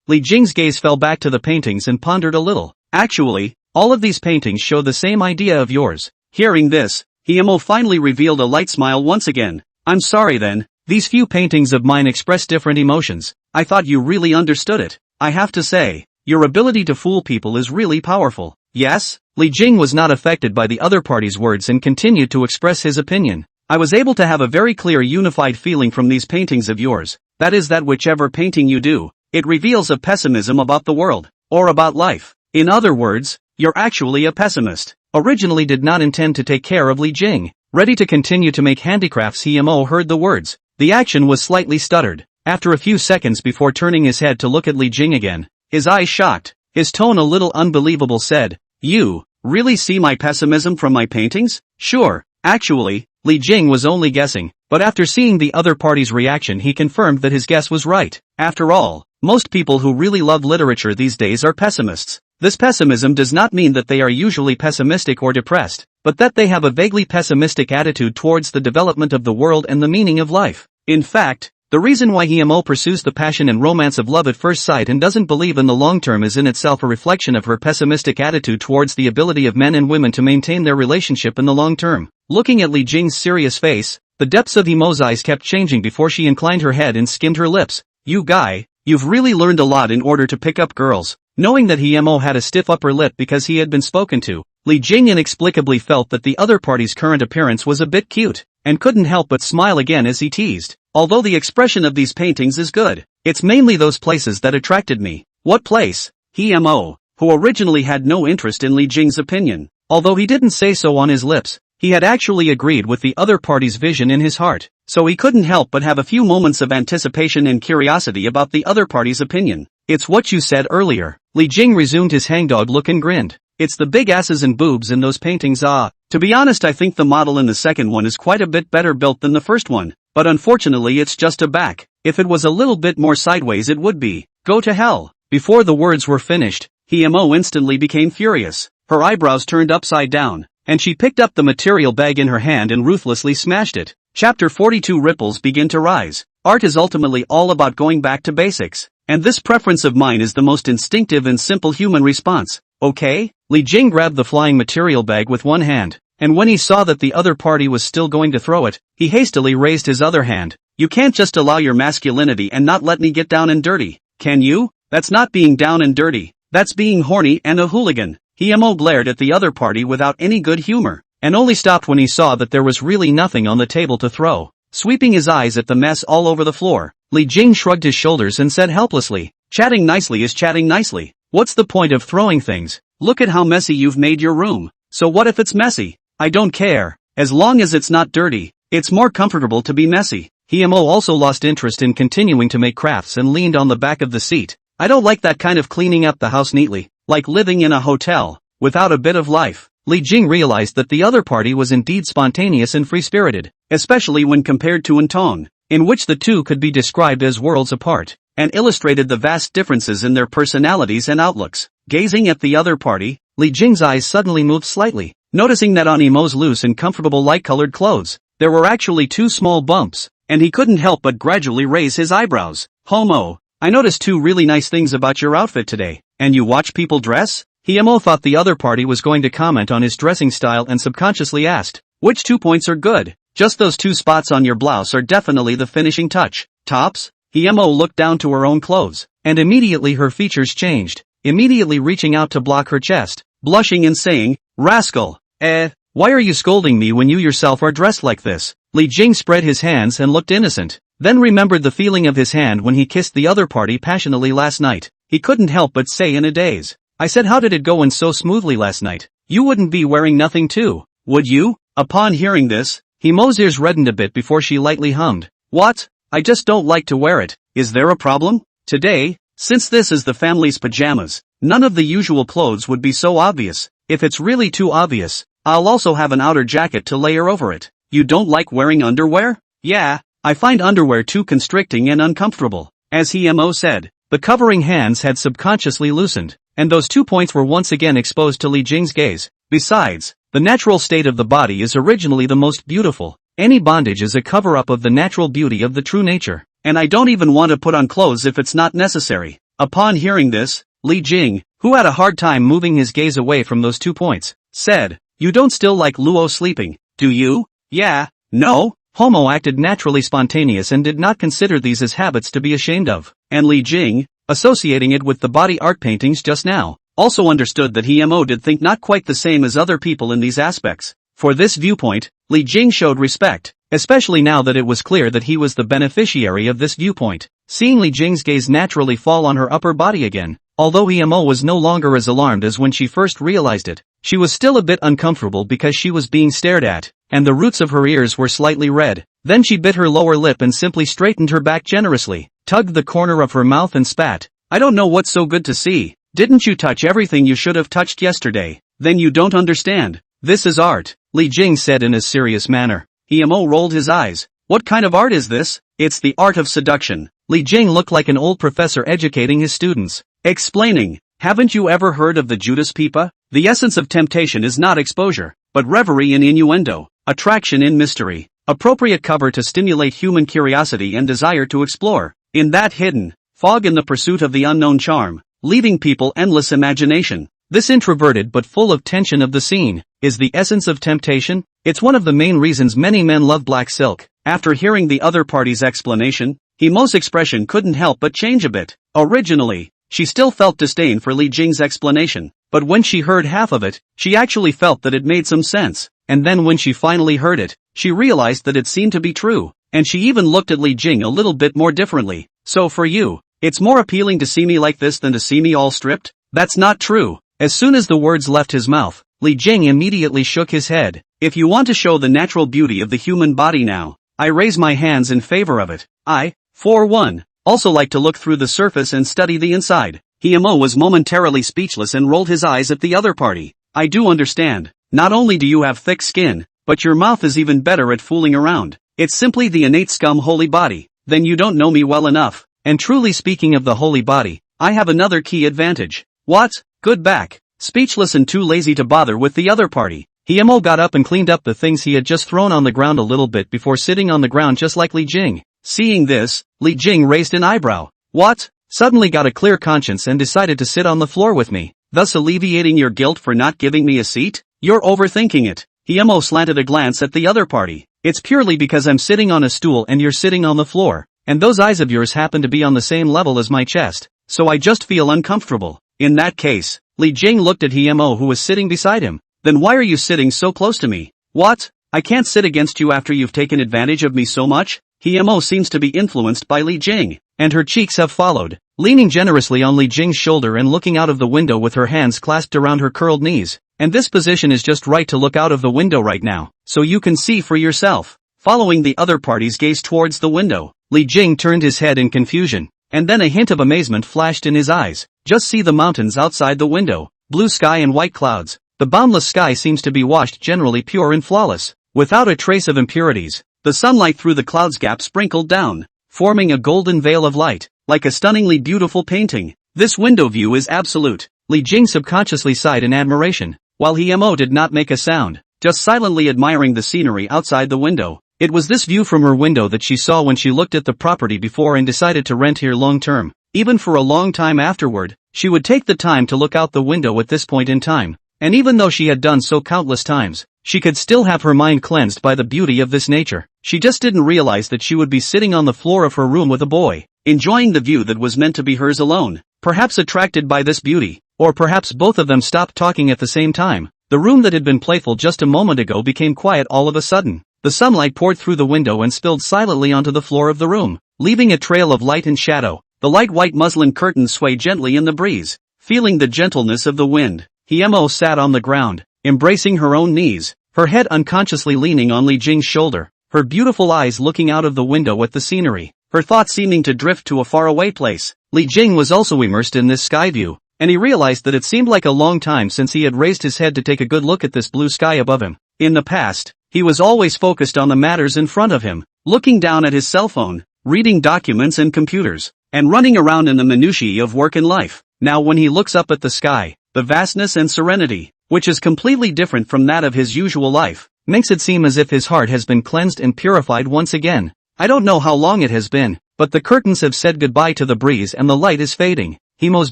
Li Jing's gaze fell back to the paintings and pondered a little. Actually, all of these paintings show the same idea of yours. Hearing this, Himo finally revealed a light smile once again. I'm sorry then, these few paintings of mine express different emotions. I thought you really understood it. I have to say, your ability to fool people is really powerful. Yes? Li Jing was not affected by the other party's words and continued to express his opinion. I was able to have a very clear unified feeling from these paintings of yours. That is that whichever painting you do, it reveals a pessimism about the world, or about life. In other words, you're actually a pessimist. Originally did not intend to take care of Li Jing. Ready to continue to make handicrafts, Himo heard the words. The action was slightly stuttered. After a few seconds before turning his head to look at Li Jing again, his eyes shocked, his tone a little unbelievable said, You really see my pessimism from my paintings? Sure. Actually, Li Jing was only guessing, but after seeing the other party's reaction he confirmed that his guess was right. After all, most people who really love literature these days are pessimists. This pessimism does not mean that they are usually pessimistic or depressed, but that they have a vaguely pessimistic attitude towards the development of the world and the meaning of life. In fact, the reason why Himo pursues the passion and romance of love at first sight and doesn't believe in the long term is in itself a reflection of her pessimistic attitude towards the ability of men and women to maintain their relationship in the long term. Looking at Li Jing's serious face, the depths of Himo's eyes kept changing before she inclined her head and skimmed her lips. You guy, you've really learned a lot in order to pick up girls. Knowing that Himo had a stiff upper lip because he had been spoken to, Li Jing inexplicably felt that the other party's current appearance was a bit cute, and couldn't help but smile again as he teased. Although the expression of these paintings is good, it's mainly those places that attracted me. What place? Himo, who originally had no interest in Li Jing's opinion. Although he didn't say so on his lips, he had actually agreed with the other party's vision in his heart, so he couldn't help but have a few moments of anticipation and curiosity about the other party's opinion. It's what you said earlier. Li Jing resumed his hangdog look and grinned. It's the big asses and boobs in those paintings. To be honest, I think the model in the second one is quite a bit better built than the first one, but unfortunately it's just a back. If it was a little bit more sideways it would be. Go to hell. Before the words were finished, Himo instantly became furious. Her eyebrows turned upside down, and she picked up the material bag in her hand and ruthlessly smashed it. Chapter 42. Ripples begin to rise. Art is ultimately all about going back to basics, and this preference of mine is the most instinctive and simple human response. Okay? Li Jing grabbed the flying material bag with one hand, and when he saw that the other party was still going to throw it, he hastily raised his other hand. You can't just allow your masculinity and not let me get down and dirty, can you? That's not being down and dirty, that's being horny and a hooligan. Himo glared at the other party without any good humor, and only stopped when he saw that there was really nothing on the table to throw. Sweeping his eyes at the mess all over the floor, Li Jing shrugged his shoulders and said helplessly, chatting nicely is chatting nicely. What's the point of throwing things? Look at how messy you've made your room. So what if it's messy? I don't care. As long as it's not dirty, it's more comfortable to be messy. Himo also lost interest in continuing to make crafts and leaned on the back of the seat. I don't like that kind of cleaning up the house neatly, like living in a hotel, without a bit of life. Li Jing realized that the other party was indeed spontaneous and free-spirited, especially when compared to Entong, in which the two could be described as worlds apart, and illustrated the vast differences in their personalities and outlooks. Gazing at the other party, Li Jing's eyes suddenly moved slightly, noticing that on Himo's loose and comfortable light-colored clothes, there were actually two small bumps, and he couldn't help but gradually raise his eyebrows. Homo, I noticed two really nice things about your outfit today. And you watch people dress? Himo thought the other party was going to comment on his dressing style and subconsciously asked, which 2 points are good? Just those 2 spots on your blouse are definitely the finishing touch. Tops? Himo looked down to her own clothes, and immediately her features changed, immediately reaching out to block her chest, blushing and saying, rascal, why are you scolding me when you yourself are dressed like this? Li Jing spread his hands and looked innocent, then remembered the feeling of his hand when he kissed the other party passionately last night. He couldn't help but say in a daze, I said, how did it go in so smoothly last night? You wouldn't be wearing nothing too, would you? Upon hearing this, Himo's ears reddened a bit before she lightly hummed, what? I just don't like to wear it. Is there a problem? Today, since this is the family's pajamas, none of the usual clothes would be so obvious. If it's really too obvious, I'll also have an outer jacket to layer over it. You don't like wearing underwear? Yeah, I find underwear too constricting and uncomfortable. As Himo said, the covering hands had subconsciously loosened, and those 2 points were once again exposed to Li Jing's gaze. Besides, the natural state of the body is originally the most beautiful. Any bondage is a cover-up of the natural beauty of the true nature, and I don't even want to put on clothes if it's not necessary. Upon hearing this, Li Jing, who had a hard time moving his gaze away from those 2 points, said, you don't still like Luo sleeping, do you? Yeah, no? Homo acted naturally spontaneous and did not consider these as habits to be ashamed of, and Li Jing, associating it with the body art paintings just now, also understood that Himo did think not quite the same as other people in these aspects. For this viewpoint, Li Jing showed respect, especially now that it was clear that he was the beneficiary of this viewpoint. Seeing Li Jing's gaze naturally fall on her upper body again, although Himo was no longer as alarmed as when she first realized it, she was still a bit uncomfortable because she was being stared at, and the roots of her ears were slightly red. Then she bit her lower lip and simply straightened her back generously, tugged the corner of her mouth and spat. I don't know what's so good to see. Didn't you touch everything you should have touched yesterday? Then you don't understand. This is art, Li Jing said in a serious manner. Emo rolled his eyes. What kind of art is this? It's the art of seduction. Li Jing looked like an old professor educating his students. Explaining, haven't you ever heard of the Judas Pipa? The essence of temptation is not exposure, but reverie in innuendo, attraction in mystery, appropriate cover to stimulate human curiosity and desire to explore. In that hidden fog in the pursuit of the unknown charm, leaving people endless imagination. This introverted but full of tension of the scene is the essence of temptation. It's one of the main reasons many men love black silk. After hearing the other party's explanation, Hemo's expression couldn't help but change a bit. Originally, she still felt disdain for Li Jing's explanation, but when she heard half of it, she actually felt that it made some sense, and then when she finally heard it, she realized that it seemed to be true, and she even looked at Li Jing a little bit more differently. So for you, it's more appealing to see me like this than to see me all stripped? That's not true. As soon as the words left his mouth, Li Jing immediately shook his head. If you want to show the natural beauty of the human body now, I raise my hands in favor of it. I, for one, also like to look through the surface and study the inside. Emo was momentarily speechless and rolled his eyes at the other party. I do understand. Not only do you have thick skin, but your mouth is even better at fooling around. It's simply the innate scum holy body. Then you don't know me well enough. And truly speaking of the holy body, I have another key advantage. What? Good back. Speechless and too lazy to bother with the other party, Emo got up and cleaned up the things he had just thrown on the ground a little bit before sitting on the ground just like Li Jing. Seeing this, Li Jing raised an eyebrow. What? Suddenly got a clear conscience and decided to sit on the floor with me, thus alleviating your guilt for not giving me a seat? You're overthinking it. Emo slanted a glance at the other party. It's purely because I'm sitting on a stool and you're sitting on the floor, and those eyes of yours happen to be on the same level as my chest, so I just feel uncomfortable. In that case, Li Jing looked at Emo who was sitting beside him. Then why are you sitting so close to me? What? I can't sit against you after you've taken advantage of me so much? Emo seems to be influenced by Li Jing, and her cheeks have followed, leaning generously on Li Jing's shoulder and looking out of the window with her hands clasped around her curled knees. And this position is just right to look out of the window right now, so you can see for yourself. Following the other party's gaze towards the window, Li Jing turned his head in confusion, and then a hint of amazement flashed in his eyes. Just see the mountains outside the window, blue sky and white clouds. The boundless sky seems to be washed generally pure and flawless, without a trace of impurities. The sunlight through the clouds gap sprinkled down, forming a golden veil of light, like a stunningly beautiful painting. This window view is absolute. Li Jing subconsciously sighed in admiration, while Emo did not make a sound, just silently admiring the scenery outside the window. It was this view from her window that she saw when she looked at the property before and decided to rent here long term. Even for a long time afterward, she would take the time to look out the window at this point in time. And even though she had done so countless times, she could still have her mind cleansed by the beauty of this nature. She just didn't realize that she would be sitting on the floor of her room with a boy, enjoying the view that was meant to be hers alone, perhaps attracted by this beauty, or perhaps both of them stopped talking at the same time. The room that had been playful just a moment ago became quiet all of a sudden. The sunlight poured through the window and spilled silently onto the floor of the room, leaving a trail of light and shadow. The light white muslin curtains swayed gently in the breeze, feeling the gentleness of the wind. Emo sat on the ground, embracing her own knees, her head unconsciously leaning on Li Jing's shoulder, her beautiful eyes looking out of the window at the scenery, her thoughts seeming to drift to a faraway place. Li Jing was also immersed in this sky view, and he realized that it seemed like a long time since he had raised his head to take a good look at this blue sky above him. In the past, he was always focused on the matters in front of him, looking down at his cell phone, reading documents and computers, and running around in the minutiae of work and life. Now when he looks up at the sky, the vastness and serenity, which is completely different from that of his usual life, makes it seem as if his heart has been cleansed and purified once again. I don't know how long it has been, but the curtains have said goodbye to the breeze and the light is fading. Emo's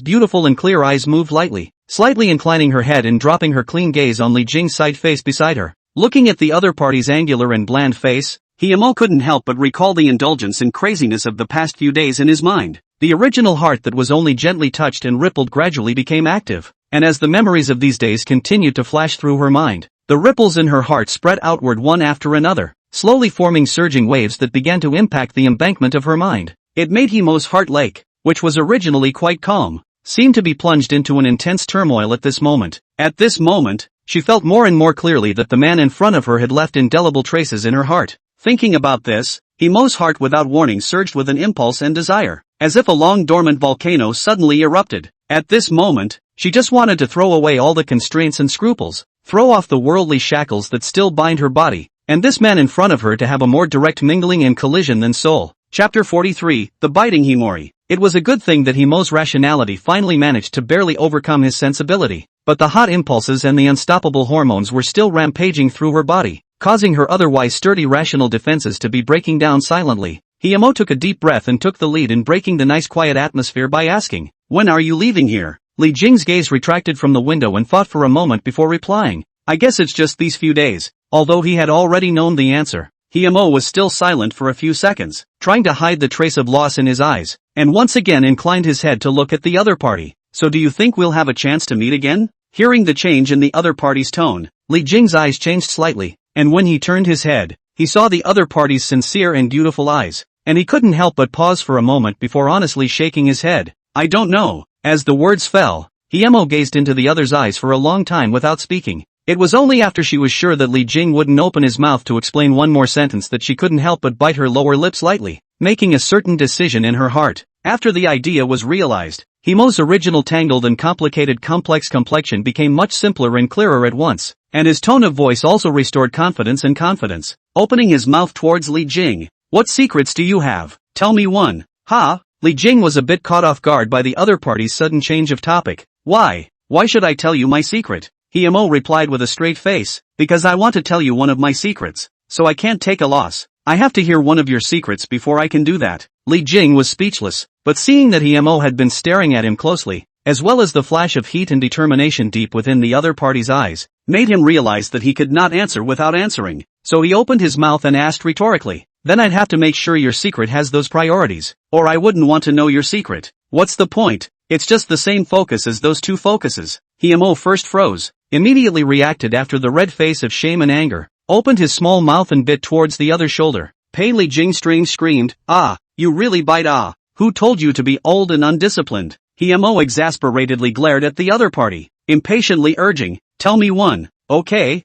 beautiful and clear eyes moved lightly, slightly inclining her head and dropping her clean gaze on Li Jing's side face beside her. Looking at the other party's angular and bland face, Emo couldn't help but recall the indulgence and craziness of the past few days in his mind. The original heart that was only gently touched and rippled gradually became active, and as the memories of these days continued to flash through her mind, the ripples in her heart spread outward one after another, slowly forming surging waves that began to impact the embankment of her mind. It made Emo's heart lake, which was originally quite calm, seem to be plunged into an intense turmoil at this moment. At this moment, she felt more and more clearly that the man in front of her had left indelible traces in her heart. Thinking about this, Emo's heart without warning surged with an impulse and desire, as if a long dormant volcano suddenly erupted. At this moment, She just wanted to throw away all the constraints and scruples, throw off the worldly shackles that still bind her body, and this man in front of her to have a more direct mingling and collision than soul. Chapter 43, The Biting Himori. It was a good thing that Himo's rationality finally managed to barely overcome his sensibility, but the hot impulses and the unstoppable hormones were still rampaging through her body, causing her otherwise sturdy rational defenses to be breaking down silently. Himo took a deep breath and took the lead in breaking the nice quiet atmosphere by asking, "When are you leaving here?" Li Jing's gaze retracted from the window and thought for a moment before replying, "I guess it's just these few days." Although he had already known the answer, Himo was still silent for a few seconds, trying to hide the trace of loss in his eyes, and once again inclined his head to look at the other party. "So do you think we'll have a chance to meet again?" Hearing the change in the other party's tone, Li Jing's eyes changed slightly, and when he turned his head, he saw the other party's sincere and beautiful eyes, and he couldn't help but pause for a moment before honestly shaking his head. "I don't know." As the words fell, Himo gazed into the other's eyes for a long time without speaking. It was only after she was sure that Li Jing wouldn't open his mouth to explain one more sentence that she couldn't help but bite her lower lip slightly, making a certain decision in her heart. After the idea was realized, Himo's original tangled and complicated complex complexion became much simpler and clearer at once, and his tone of voice also restored confidence and confidence. Opening his mouth towards Li Jing, "What secrets do you have? Tell me one." "Ha?" Li Jing was a bit caught off guard by the other party's sudden change of topic. "Why? Why should I tell you my secret?" Himo replied with a straight face, "Because I want to tell you one of my secrets, so I can't take a loss. I have to hear one of your secrets before I can do that." Li Jing was speechless, but seeing that Himo had been staring at him closely, as well as the flash of heat and determination deep within the other party's eyes, made him realize that he could not answer without answering, so he opened his mouth and asked rhetorically, "Then I'd have to make sure your secret has those priorities, or I wouldn't want to know your secret. What's the point? It's just the same focus as those two focuses." Himo first froze, immediately reacted after the red face of shame and anger, opened his small mouth and bit towards the other shoulder. Li Jing screamed, "Ah, you really bite ah? Who told you to be old and undisciplined?" Himo exasperatedly glared at the other party, impatiently urging, "Tell me one." Okay,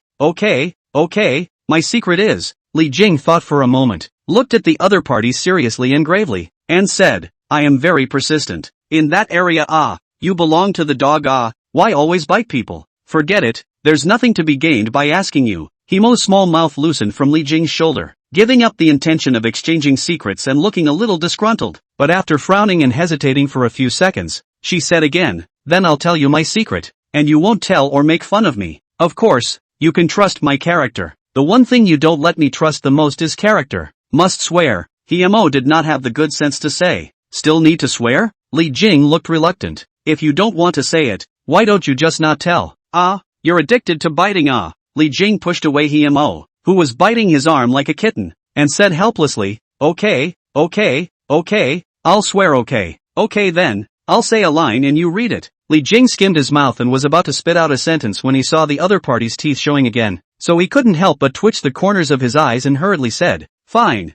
my secret is." Li Jing thought for a moment, looked at the other party seriously and gravely, and said, "I am very persistent. In that area ah, you belong to the dog ah, why always bite people? Forget it, there's nothing to be gained by asking you." Himo's small mouth loosened from Li Jing's shoulder, giving up the intention of exchanging secrets and looking a little disgruntled, but after frowning and hesitating for a few seconds, she said again, "Then I'll tell you my secret, and you won't tell or make fun of me. Of course, you can trust my character. The one thing you don't let me trust the most is character." "Must swear." Himo did not have the good sense to say, "Still need to swear?" Li Jing looked reluctant. "If you don't want to say it, why don't you just not tell?" "Ah, you're addicted to biting ah." Li Jing pushed away Himo, who was biting his arm like a kitten, and said helplessly, Okay, I'll swear okay. Okay then, I'll say a line and you read it." Li Jing skimmed his mouth and was about to spit out a sentence when he saw the other party's teeth showing again, so he couldn't help but twitch the corners of his eyes and hurriedly said, Fine,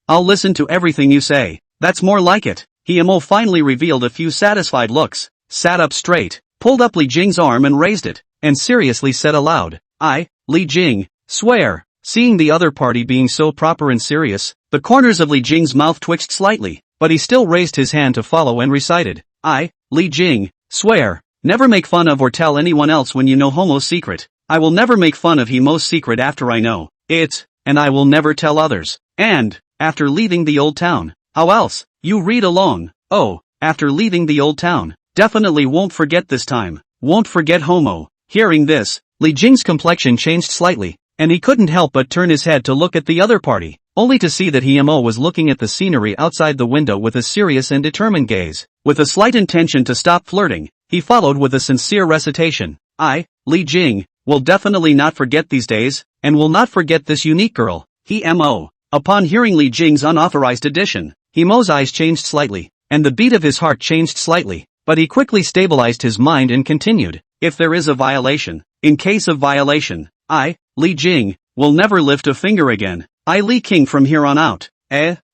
I'll listen to everything you say. That's more like it." Himo finally revealed a few satisfied looks, sat up straight, pulled up Li Jing's arm and raised it, and seriously said aloud, "I, Li Jing, swear." Seeing the other party being so proper and serious, the corners of Li Jing's mouth twitched slightly, but he still raised his hand to follow and recited, "I, Li Jing, swear, never make fun of or tell anyone else when you know Homo's secret. I will never make fun of Himo's secret after I know it, and I will never tell others. And, after leaving the old town, how else? You read along. Oh, after leaving the old town, definitely won't forget this time, won't forget Homo." Hearing this, Li Jing's complexion changed slightly, and he couldn't help but turn his head to look at the other party, only to see that Himo was looking at the scenery outside the window with a serious and determined gaze. With a slight intention to stop flirting, he followed with a sincere recitation, "I, Li Jing, will definitely not forget these days, and will not forget this unique girl, Himo." Upon hearing Li Jing's unauthorized addition, Himo's eyes changed slightly, and the beat of his heart changed slightly, but he quickly stabilized his mind and continued, "If there is a violation, in case of violation, I, Li Jing, will never lift a finger again. I Li King from here on out."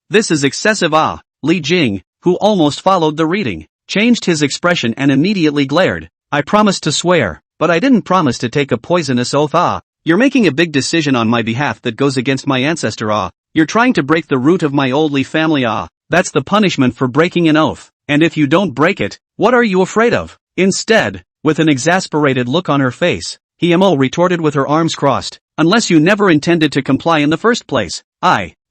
This is excessive ah. Li Jing, who almost followed the reading, changed his expression and immediately glared, "I promised to swear, but I didn't promise to take a poisonous oath ah. You're making a big decision on my behalf that goes against my ancestor ah. You're trying to break the root of my old Li family ah. That's the punishment for breaking an oath, and if you don't break it, what are you afraid of?" Instead, with an exasperated look on her face, Himo retorted with her arms crossed, "Unless you never intended to comply in the first place."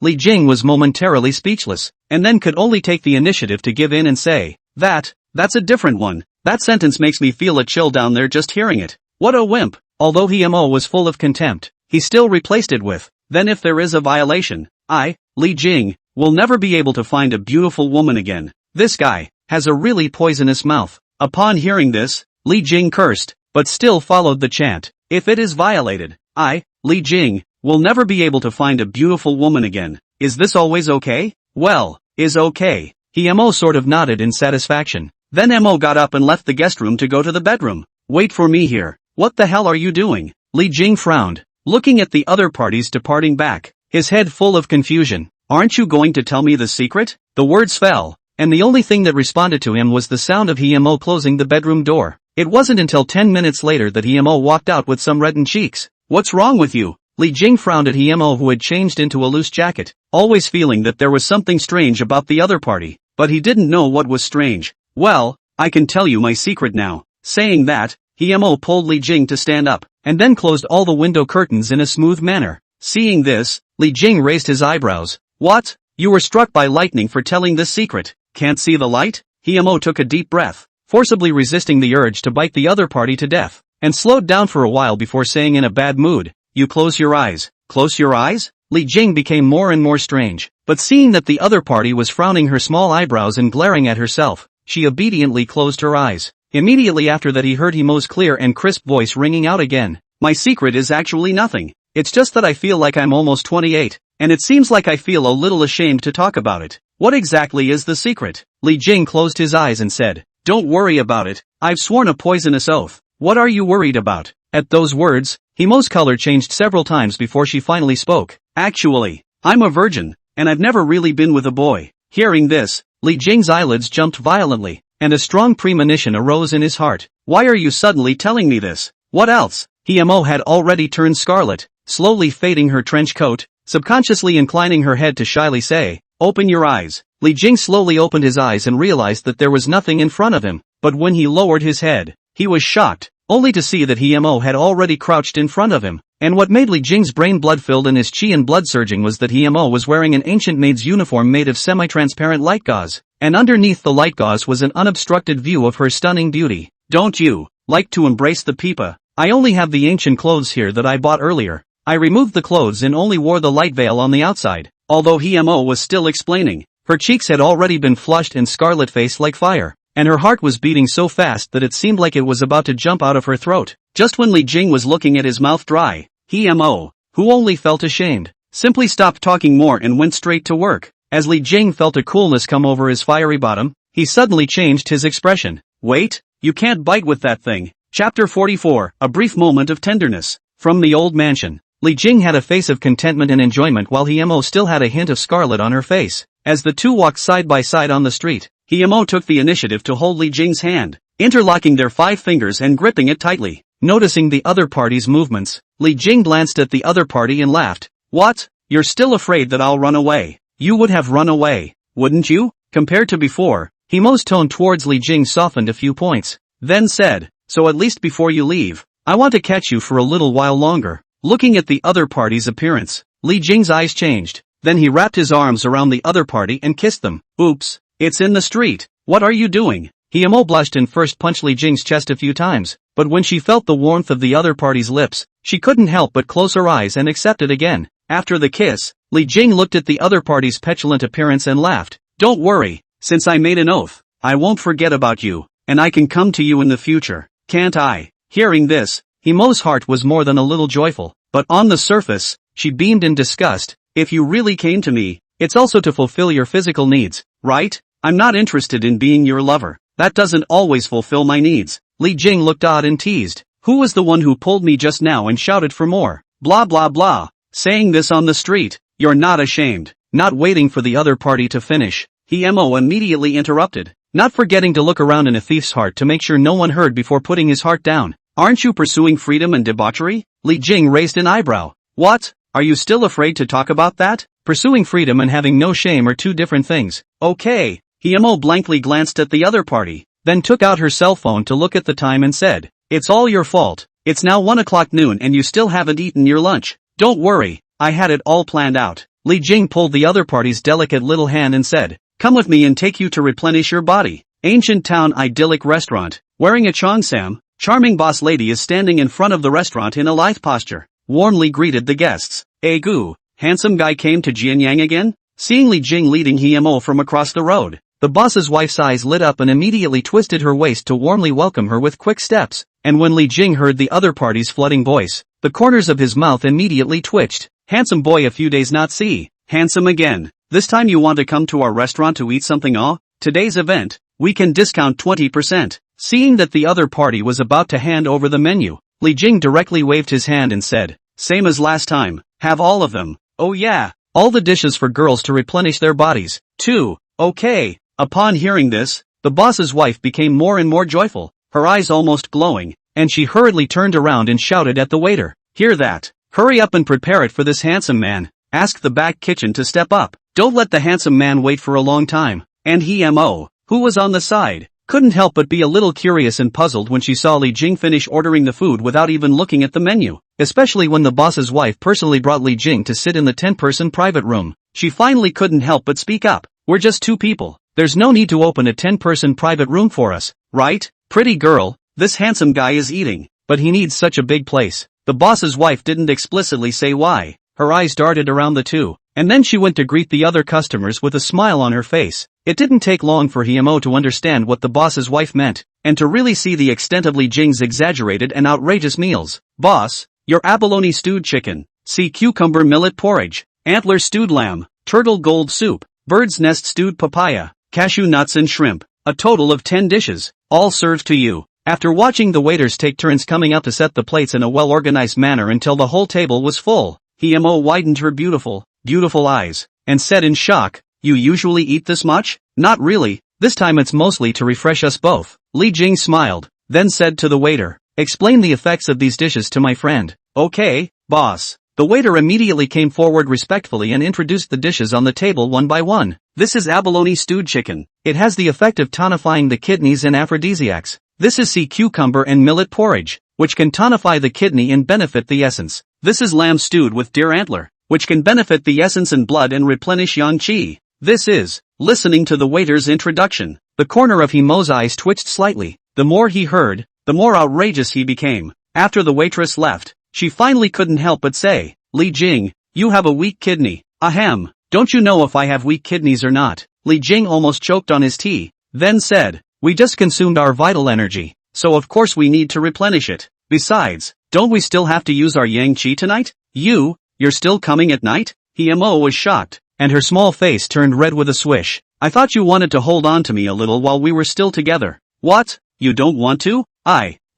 Li Jing was momentarily speechless, and then could only take the initiative to give in and say, That's a different one. That sentence makes me feel a chill down there just hearing it. What a wimp." Although Himo was full of contempt, he still replaced it with, "Then if there is a violation, Li Jing, will never be able to find a beautiful woman again. This guy has a really poisonous mouth." Upon hearing this, Li Jing cursed, but still followed the chant. "If it is violated, Li Jing, will never be able to find a beautiful woman again. Is this always okay?" "Well, is okay." Himo sort of nodded in satisfaction. Then Mo got up and left the guest room to go to the bedroom. "Wait for me here." "What the hell are you doing?" Li Jing frowned, looking at the other parties departing back, his head full of confusion. "Aren't you going to tell me the secret?" The words fell, and the only thing that responded to him was the sound of Himo closing the bedroom door. It wasn't until 10 minutes later that Himo walked out with some reddened cheeks. "What's wrong with you?" Li Jing frowned at Himo, who had changed into a loose jacket, always feeling that there was something strange about the other party, but he didn't know what was strange. "Well, I can tell you my secret now." Saying that, Himo pulled Li Jing to stand up, and then closed all the window curtains in a smooth manner. Seeing this, Li Jing raised his eyebrows. "What? You were struck by lightning for telling this secret? Can't see the light?" Himo took a deep breath, forcibly resisting the urge to bite the other party to death, and slowed down for a while before saying in a bad mood, "You close your eyes." "Close your eyes?" Li Jing became more and more strange, but seeing that the other party was frowning her small eyebrows and glaring at herself, she obediently closed her eyes. Immediately after that he heard Himo's clear and crisp voice ringing out again. "My secret is actually nothing. It's just that I feel like I'm almost 28, and it seems like I feel a little ashamed to talk about it." "What exactly is the secret?" Li Jing closed his eyes and said, "Don't worry about it. I've sworn a poisonous oath." "What are you worried about?" At those words, Himo's color changed several times before she finally spoke. "Actually, I'm a virgin, and I've never really been with a boy." Hearing this, Li Jing's eyelids jumped violently, and a strong premonition arose in his heart. "Why are you suddenly telling me this? What else?" Himo had already turned scarlet, slowly fading her trench coat, subconsciously inclining her head to shyly say, "Open your eyes." Li Jing slowly opened his eyes and realized that there was nothing in front of him, but when he lowered his head, he was shocked, only to see that Himo had already crouched in front of him. And what made Li Jing's brain blood filled and his chi and blood surging was that Himo was wearing an ancient maid's uniform made of semi-transparent light gauze, and underneath the light gauze was an unobstructed view of her stunning beauty. "Don't you like to embrace the pipa? I only have the ancient clothes here that I bought earlier." I removed the clothes and only wore the light veil on the outside. Although Himo was still explaining, her cheeks had already been flushed and scarlet-faced like fire, and her heart was beating so fast that it seemed like it was about to jump out of her throat. Just when Li Jing was looking at his mouth dry, Himo, who only felt ashamed, simply stopped talking more and went straight to work. As Li Jing felt a coolness come over his fiery bottom, he suddenly changed his expression. "Wait, you can't bite with that thing." Chapter 44, A Brief Moment of Tenderness. From the old mansion, Li Jing had a face of contentment and enjoyment while Himo still had a hint of scarlet on her face. As the two walked side by side on the street, Himo took the initiative to hold Li Jing's hand, interlocking their 5 fingers and gripping it tightly. Noticing the other party's movements, Li Jing glanced at the other party and laughed. "What? You're still afraid that I'll run away? You would have run away, wouldn't you?" Compared to before, Himo's tone towards Li Jing softened a few points, then said, "So at least before you leave, I want to catch you for a little while longer." Looking at the other party's appearance, Li Jing's eyes changed, then he wrapped his arms around the other party and kissed them. "Oops, it's in the street. What are you doing?" Himo blushed and first punched Li Jing's chest a few times, but when she felt the warmth of the other party's lips, she couldn't help but close her eyes and accept it again. After the kiss, Li Jing looked at the other party's petulant appearance and laughed. "Don't worry, since I made an oath, I won't forget about you, and I can come to you in the future, can't I?" Hearing this, Himo's heart was more than a little joyful, but on the surface, she beamed in disgust. "If you really came to me, it's also to fulfill your physical needs, right? I'm not interested in being your lover. That doesn't always fulfill my needs." Li Jing looked odd and teased. "Who was the one who pulled me just now and shouted for more? Blah blah blah. Saying this on the street, you're not ashamed." Not waiting for the other party to finish, Himo immediately interrupted, not forgetting to look around in a thief's heart to make sure no one heard before putting his heart down. "Aren't you pursuing freedom and debauchery?" Li Jing raised an eyebrow. "What? Are you still afraid to talk about that? Pursuing freedom and having no shame are two different things." "Okay." Himo blankly glanced at the other party. then took out her cell phone to look at the time and said, "It's all your fault. It's now 1 o'clock noon and you still haven't eaten your lunch. Don't worry, I had it all planned out." Li Jing pulled the other party's delicate little hand and said, "Come with me and take you to replenish your body." Ancient town idyllic restaurant. Wearing a cheongsam, charming boss lady is standing in front of the restaurant in a lithe posture. Warmly greeted the guests. "Gu, handsome guy came to Jianyang again?" Seeing Li Jing leading Himo from across the road, the boss's wife's eyes lit up and immediately twisted her waist to warmly welcome her with quick steps. And when Li Jing heard the other party's flooding voice, the corners of his mouth immediately twitched. "Handsome boy, a few days not see. Handsome again. This time you want to come to our restaurant to eat something? Oh, today's event, we can discount 20%. Seeing that the other party was about to hand over the menu, Li Jing directly waved his hand and said, "Same as last time, have all of them." "Oh yeah, all the dishes for girls to replenish their bodies, too. Okay." Upon hearing this, the boss's wife became more and more joyful, her eyes almost glowing, and she hurriedly turned around and shouted at the waiter, "Hear that? Hurry up and prepare it for this handsome man. Ask the back kitchen to step up. Don't let the handsome man wait for a long time." And Himo, who was on the side, couldn't help but be a little curious and puzzled when she saw Li Jing finish ordering the food without even looking at the menu, especially when the boss's wife personally brought Li Jing to sit in the 10-person private room. She finally couldn't help but speak up. "We're just 2 people. There's no need to open a 10-person private room for us, right? Pretty girl, this handsome guy is eating, but he needs such a big place." The boss's wife didn't explicitly say why. Her eyes darted around the two, and then she went to greet the other customers with a smile on her face. It didn't take long for Himo to understand what the boss's wife meant, and to really see the extent of Li Jing's exaggerated and outrageous meals. "Boss, your abalone stewed chicken, sea cucumber millet porridge, antler stewed lamb, turtle gold soup, bird's nest stewed papaya, cashew nuts and shrimp, a total of 10 dishes, all served to you." After watching the waiters take turns coming out to set the plates in a well-organized manner until the whole table was full, Himo widened her beautiful eyes, and said in shock, "You usually eat this much?" "Not really, this time it's mostly to refresh us both." Li Jing smiled, then said to the waiter, "Explain the effects of these dishes to my friend." "Okay, boss." The waiter immediately came forward respectfully and introduced the dishes on the table one by one. "This is abalone stewed chicken. It has the effect of tonifying the kidneys and aphrodisiacs. This is sea cucumber and millet porridge, which can tonify the kidney and benefit the essence. This is lamb stewed with deer antler, which can benefit the essence and blood and replenish yang qi. This is..." Listening to the waiter's introduction, the corner of Himo's eyes twitched slightly. The more he heard, the more outrageous he became. After the waitress left, she finally couldn't help but say, "Li Jing, you have a weak kidney. Ahem, don't you know if I have weak kidneys or not?" Li Jing almost choked on his tea, then said, "We just consumed our vital energy, so of course we need to replenish it. Besides, don't we still have to use our yang qi tonight?" You're still coming at night?" Himo was shocked, and her small face turned red with a swish. "I thought you wanted to hold on to me a little while we were still together." "What? You don't want to?"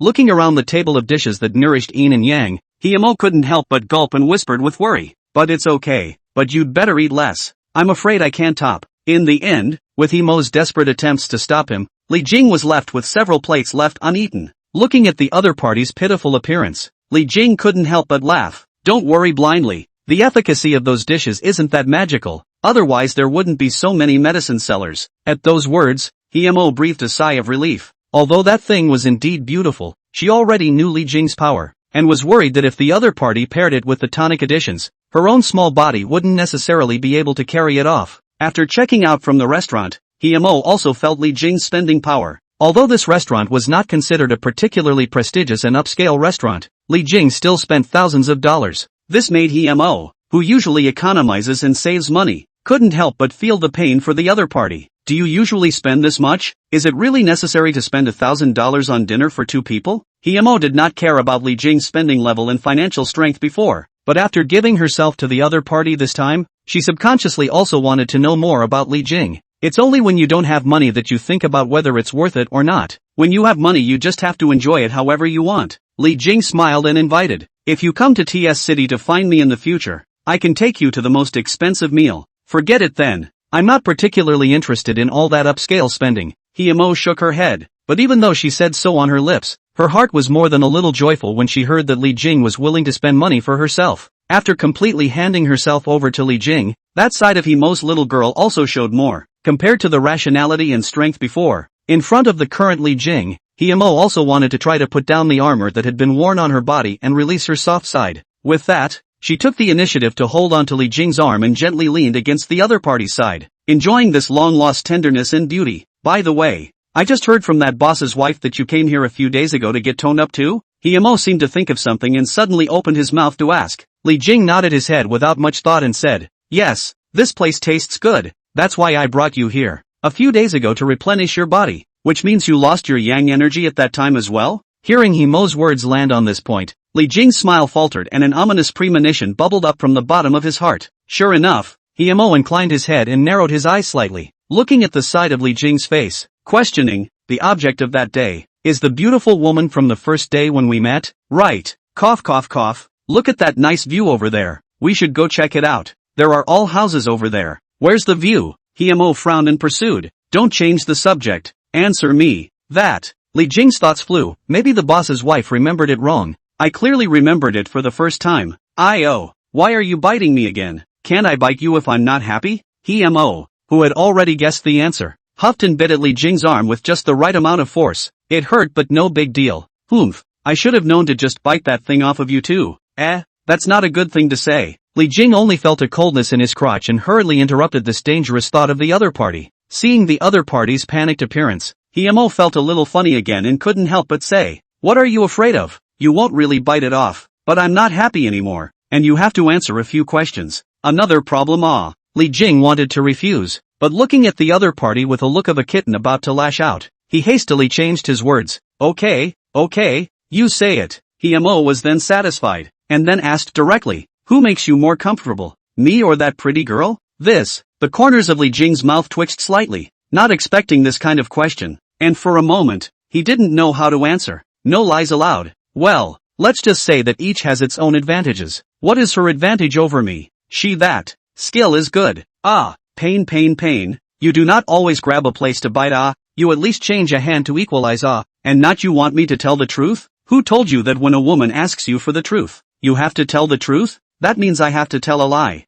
Looking around the table of dishes that nourished yin and yang, Himo couldn't help but gulp and whispered with worry, "But it's okay, but you'd better eat less. I'm afraid I can't top." In the end, with Himo's desperate attempts to stop him, Li Jing was left with several plates left uneaten. Looking at the other party's pitiful appearance, Li Jing couldn't help but laugh. "Don't worry blindly. The efficacy of those dishes isn't that magical, otherwise there wouldn't be so many medicine sellers." At those words, Himo breathed a sigh of relief. Although that thing was indeed beautiful, she already knew Li Jing's power, and was worried that if the other party paired it with the tonic additions, her own small body wouldn't necessarily be able to carry it off. After checking out from the restaurant, Himo also felt Li Jing's spending power. Although this restaurant was not considered a particularly prestigious and upscale restaurant, Li Jing still spent thousands of dollars. This made Himo, who usually economizes and saves money, couldn't help but feel the pain for the other party. "Do you usually spend this much? Is it really necessary to spend $1,000 on dinner for 2 people? Himo did not care about Li Jing's spending level and financial strength before, but after giving herself to the other party this time, she subconsciously also wanted to know more about Li Jing. It's only when you don't have money that you think about whether it's worth it or not. When you have money you just have to enjoy it however you want. Li Jing smiled and invited, "If you come to TS City to find me in the future, I can take you to the most expensive meal." "Forget it then. I'm not particularly interested in all that upscale spending." Himo shook her head, but even though she said so on her lips, her heart was more than a little joyful when she heard that Li Jing was willing to spend money for herself. After completely handing herself over to Li Jing, that side of Himo's little girl also showed more. Compared to the rationality and strength before, In front of the current Li Jing, Himo also wanted to try to put down the armor that had been worn on her body and release her soft side. With that, she took the initiative to hold onto Li Jing's arm and gently leaned against the other party's side, enjoying this long-lost tenderness and beauty. By the way, I just heard from that boss's wife that you came here a few days ago to get toned up too? Himo seemed to think of something and suddenly opened his mouth to ask. Li Jing nodded his head without much thought and said, "Yes, this place tastes good. That's why I brought you here a few days ago to replenish your body." Which means you lost your yang energy at that time as well? Hearing Himo's words land on this point, Li Jing's smile faltered and an ominous premonition bubbled up from the bottom of his heart. Sure enough, Himo inclined his head and narrowed his eyes slightly, looking at the side of Li Jing's face, questioning, the object of that day, is the beautiful woman from the first day when we met? Right. Cough cough cough. Look at that nice view over there. We should go check it out. There are all houses over there. Where's the view? Himo frowned and pursued. Don't change the subject. Answer me. That. Li Jing's thoughts flew. Maybe the boss's wife remembered it wrong. I clearly remembered it for the first time. Oh, why are you biting me again? Can't I bite you if I'm not happy? Himo, who had already guessed the answer, huffed and bit at Li Jing's arm with just the right amount of force. It hurt but no big deal. Oomph, I should have known to just bite that thing off of you too. That's not a good thing to say. Li Jing only felt a coldness in his crotch and hurriedly interrupted this dangerous thought of the other party. Seeing the other party's panicked appearance, Himo felt a little funny again and couldn't help but say, "What are you afraid of? You won't really bite it off, but I'm not happy anymore, and you have to answer a few questions." Another problem. Li Jing wanted to refuse, but looking at the other party with a look of a kitten about to lash out, he hastily changed his words. Okay, you say it." Himo was then satisfied, and then asked directly, "Who makes you more comfortable, me or that pretty girl?" The corners of Li Jing's mouth twitched slightly, not expecting this kind of question, and for a moment, he didn't know how to answer. No lies allowed. Well, let's just say that each has its own advantages. What is her advantage over me? She that. Skill is good. Pain. You do not always grab a place to bite. You at least change a hand to equalize. And not you want me to tell the truth? Who told you that when a woman asks you for the truth, you have to tell the truth? That means I have to tell a lie.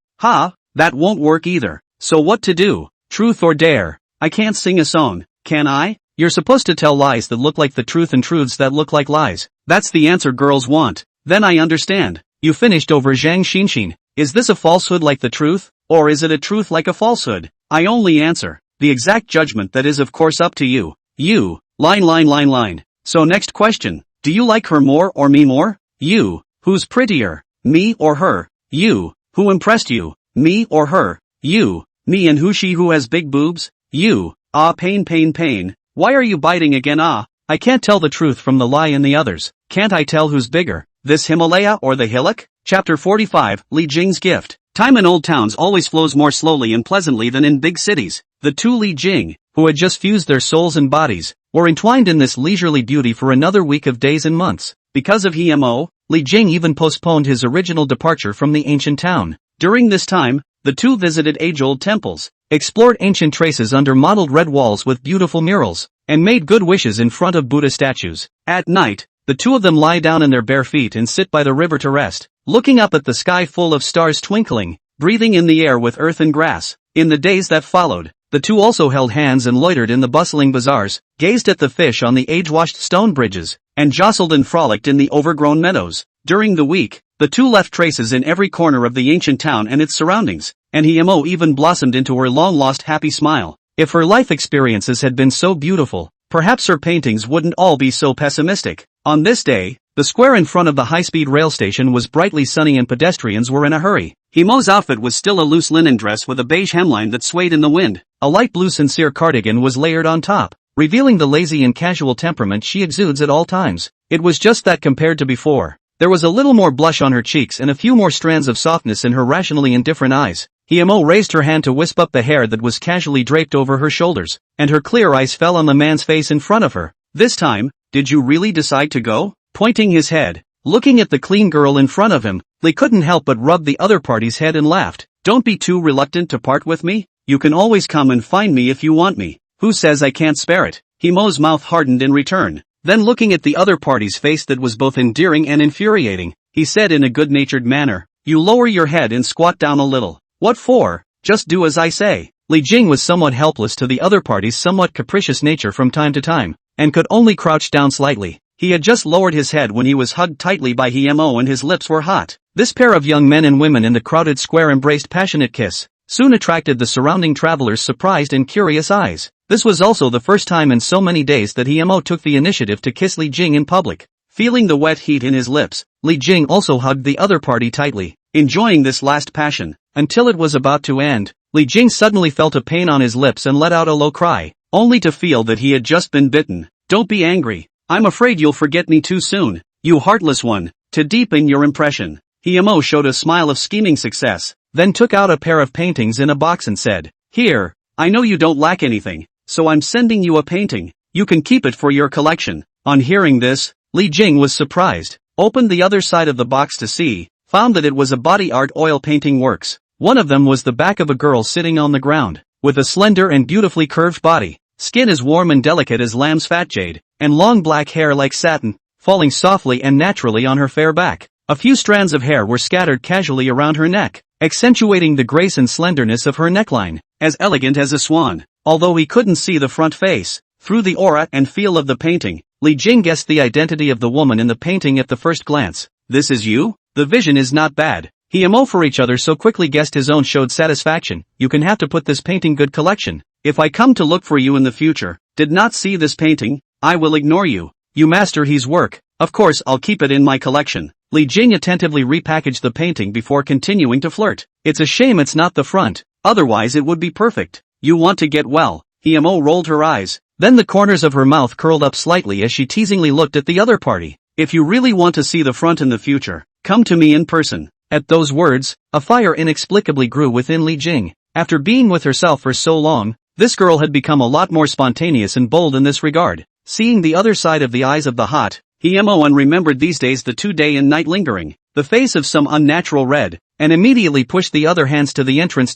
That won't work either. So what to do? Truth or dare? I can't sing a song, can I? You're supposed to tell lies that look like the truth and truths that look like lies. That's the answer girls want. Then I understand. You finished over Zhang Xinxin. Is this a falsehood like the truth, or is it a truth like a falsehood? I only answer. The exact judgment that is of course up to you. You. Line. So next question. Do you like her more or me more? You. Who's prettier? Me or her? You. Who impressed you? Me or her? You. Me. And who she who has big boobs? You. Pain. Why are you biting again? I can't tell the truth from the lie in the others. Can't I tell who's bigger, this Himalaya or the hillock? Chapter 45, Li Jing's Gift. Time in old towns always flows more slowly and pleasantly than in big cities. The two Li Jing, who had just fused their souls and bodies, were entwined in this leisurely beauty for another week of days and months. Because of Himo, Li Jing even postponed his original departure from the ancient town. During this time, the two visited age-old temples, explored ancient traces under mottled red walls with beautiful murals, and made good wishes in front of Buddha statues. At night, the two of them lie down on their bare feet and sit by the river to rest, looking up at the sky full of stars twinkling, breathing in the air with earth and grass. In the days that followed, the two also held hands and loitered in the bustling bazaars, gazed at the fish on the age-washed stone bridges, and jostled and frolicked in the overgrown meadows. During the week, the two left traces in every corner of the ancient town and its surroundings, and Himo even blossomed into her long-lost happy smile. If her life experiences had been so beautiful, perhaps her paintings wouldn't all be so pessimistic. On this day, the square in front of the high-speed rail station was brightly sunny and pedestrians were in a hurry. Himo's outfit was still a loose linen dress with a beige hemline that swayed in the wind. A light blue sincere cardigan was layered on top, revealing the lazy and casual temperament she exudes at all times. It was just that compared to before. There was a little more blush on her cheeks and a few more strands of softness in her rationally indifferent eyes. Himo raised her hand to wisp up the hair that was casually draped over her shoulders, and her clear eyes fell on the man's face in front of her. This time, did you really decide to go? Pointing his head, looking at the clean girl in front of him, Li couldn't help but rub the other party's head and laughed. Don't be too reluctant to part with me. You can always come and find me if you want me. Who says I can't spare it? Himo's mouth hardened in return. Then looking at the other party's face that was both endearing and infuriating, he said in a good-natured manner, you lower your head and squat down a little. What for? Just do as I say. Li Jing was somewhat helpless to the other party's somewhat capricious nature from time to time, and could only crouch down slightly. He had just lowered his head when he was hugged tightly by Hemo and his lips were hot. This pair of young men and women in the crowded square embraced passionate kiss, soon attracted the surrounding travelers' surprised and curious eyes. This was also the first time in so many days that Hemo took the initiative to kiss Li Jing in public. Feeling the wet heat in his lips, Li Jing also hugged the other party tightly, enjoying this last passion. Until it was about to end, Li Jing suddenly felt a pain on his lips and let out a low cry, only to feel that he had just been bitten. Don't be angry. I'm afraid you'll forget me too soon, you heartless one. To deepen your impression, Hemo showed a smile of scheming success, then took out a pair of paintings in a box and said, "Here, I know you don't lack anything, so I'm sending you a painting. You can keep it for your collection." On hearing this, Li Jing was surprised, opened the other side of the box to see, found that it was a body art oil painting works. One of them was the back of a girl sitting on the ground, with a slender and beautifully curved body, skin as warm and delicate as lamb's fat jade, and long black hair like satin, falling softly and naturally on her fair back. A few strands of hair were scattered casually around her neck, accentuating the grace and slenderness of her neckline, as elegant as a swan. Although he couldn't see the front face, through the aura and feel of the painting, Li Jing guessed the identity of the woman in the painting at the first glance. "This is you? The vision is not bad." Hemo for each other so quickly guessed his own showed satisfaction. "You can have to put this painting good collection. If I come to look for you in the future, did not see this painting, I will ignore you. You master his work. Of course I'll keep it in my collection." Li Jing attentively repackaged the painting before continuing to flirt. "It's a shame it's not the front, otherwise it would be perfect. You want to get well." Hemo rolled her eyes, then the corners of her mouth curled up slightly as she teasingly looked at the other party. "If you really want to see the front in the future, come to me in person." At those words, a fire inexplicably grew within Li Jing. After being with herself for so long, this girl had become a lot more spontaneous and bold in this regard. Seeing the other side of the eyes of the hot, Hemo remembered these days the 2-day and night lingering, the face of some unnatural red, and immediately pushed the other hands to the entrance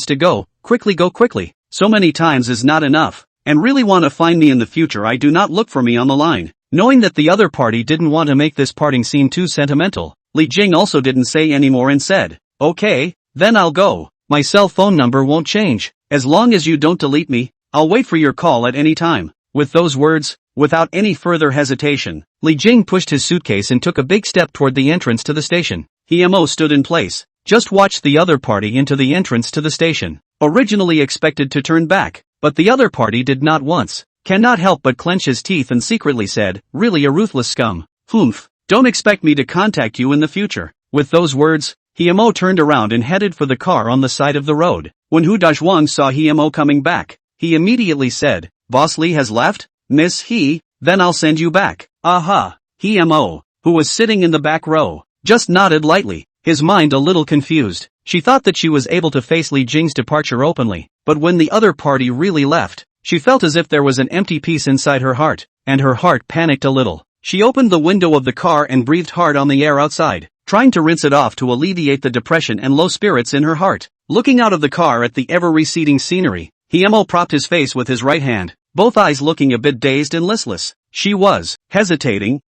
to go quickly. "So many times is not enough, and really want to find me in the future, I do not look for me on the line." Knowing that the other party didn't want to make this parting seem too sentimental, Li Jing also didn't say anymore and said, "Okay, then I'll go. My cell phone number won't change. As long as you don't delete me, I'll wait for your call at any time." With those words, without any further hesitation, Li Jing pushed his suitcase and took a big step toward the entrance to the station. Hemo stood in place, just watched the other party into the entrance to the station. Originally expected to turn back, but the other party did not once. Cannot help but clench his teeth and secretly said, "Really a ruthless scum. Humph. Don't expect me to contact you in the future." With those words, Hemo turned around and headed for the car on the side of the road. When Hu Dazhuang saw Hemo coming back, he immediately said, "Boss Li has left? Miss He, then I'll send you back." "Aha." Hemo, who was sitting in the back row, just nodded lightly, his mind a little confused. She thought that she was able to face Li Jing's departure openly, but when the other party really left, she felt as if there was an empty piece inside her heart, and her heart panicked a little. She opened the window of the car and breathed hard on the air outside, trying to rinse it off to alleviate the depression and low spirits in her heart. Looking out of the car at the ever-receding scenery, Hemo propped his face with his right hand, both eyes looking a bit dazed and listless. She was hesitating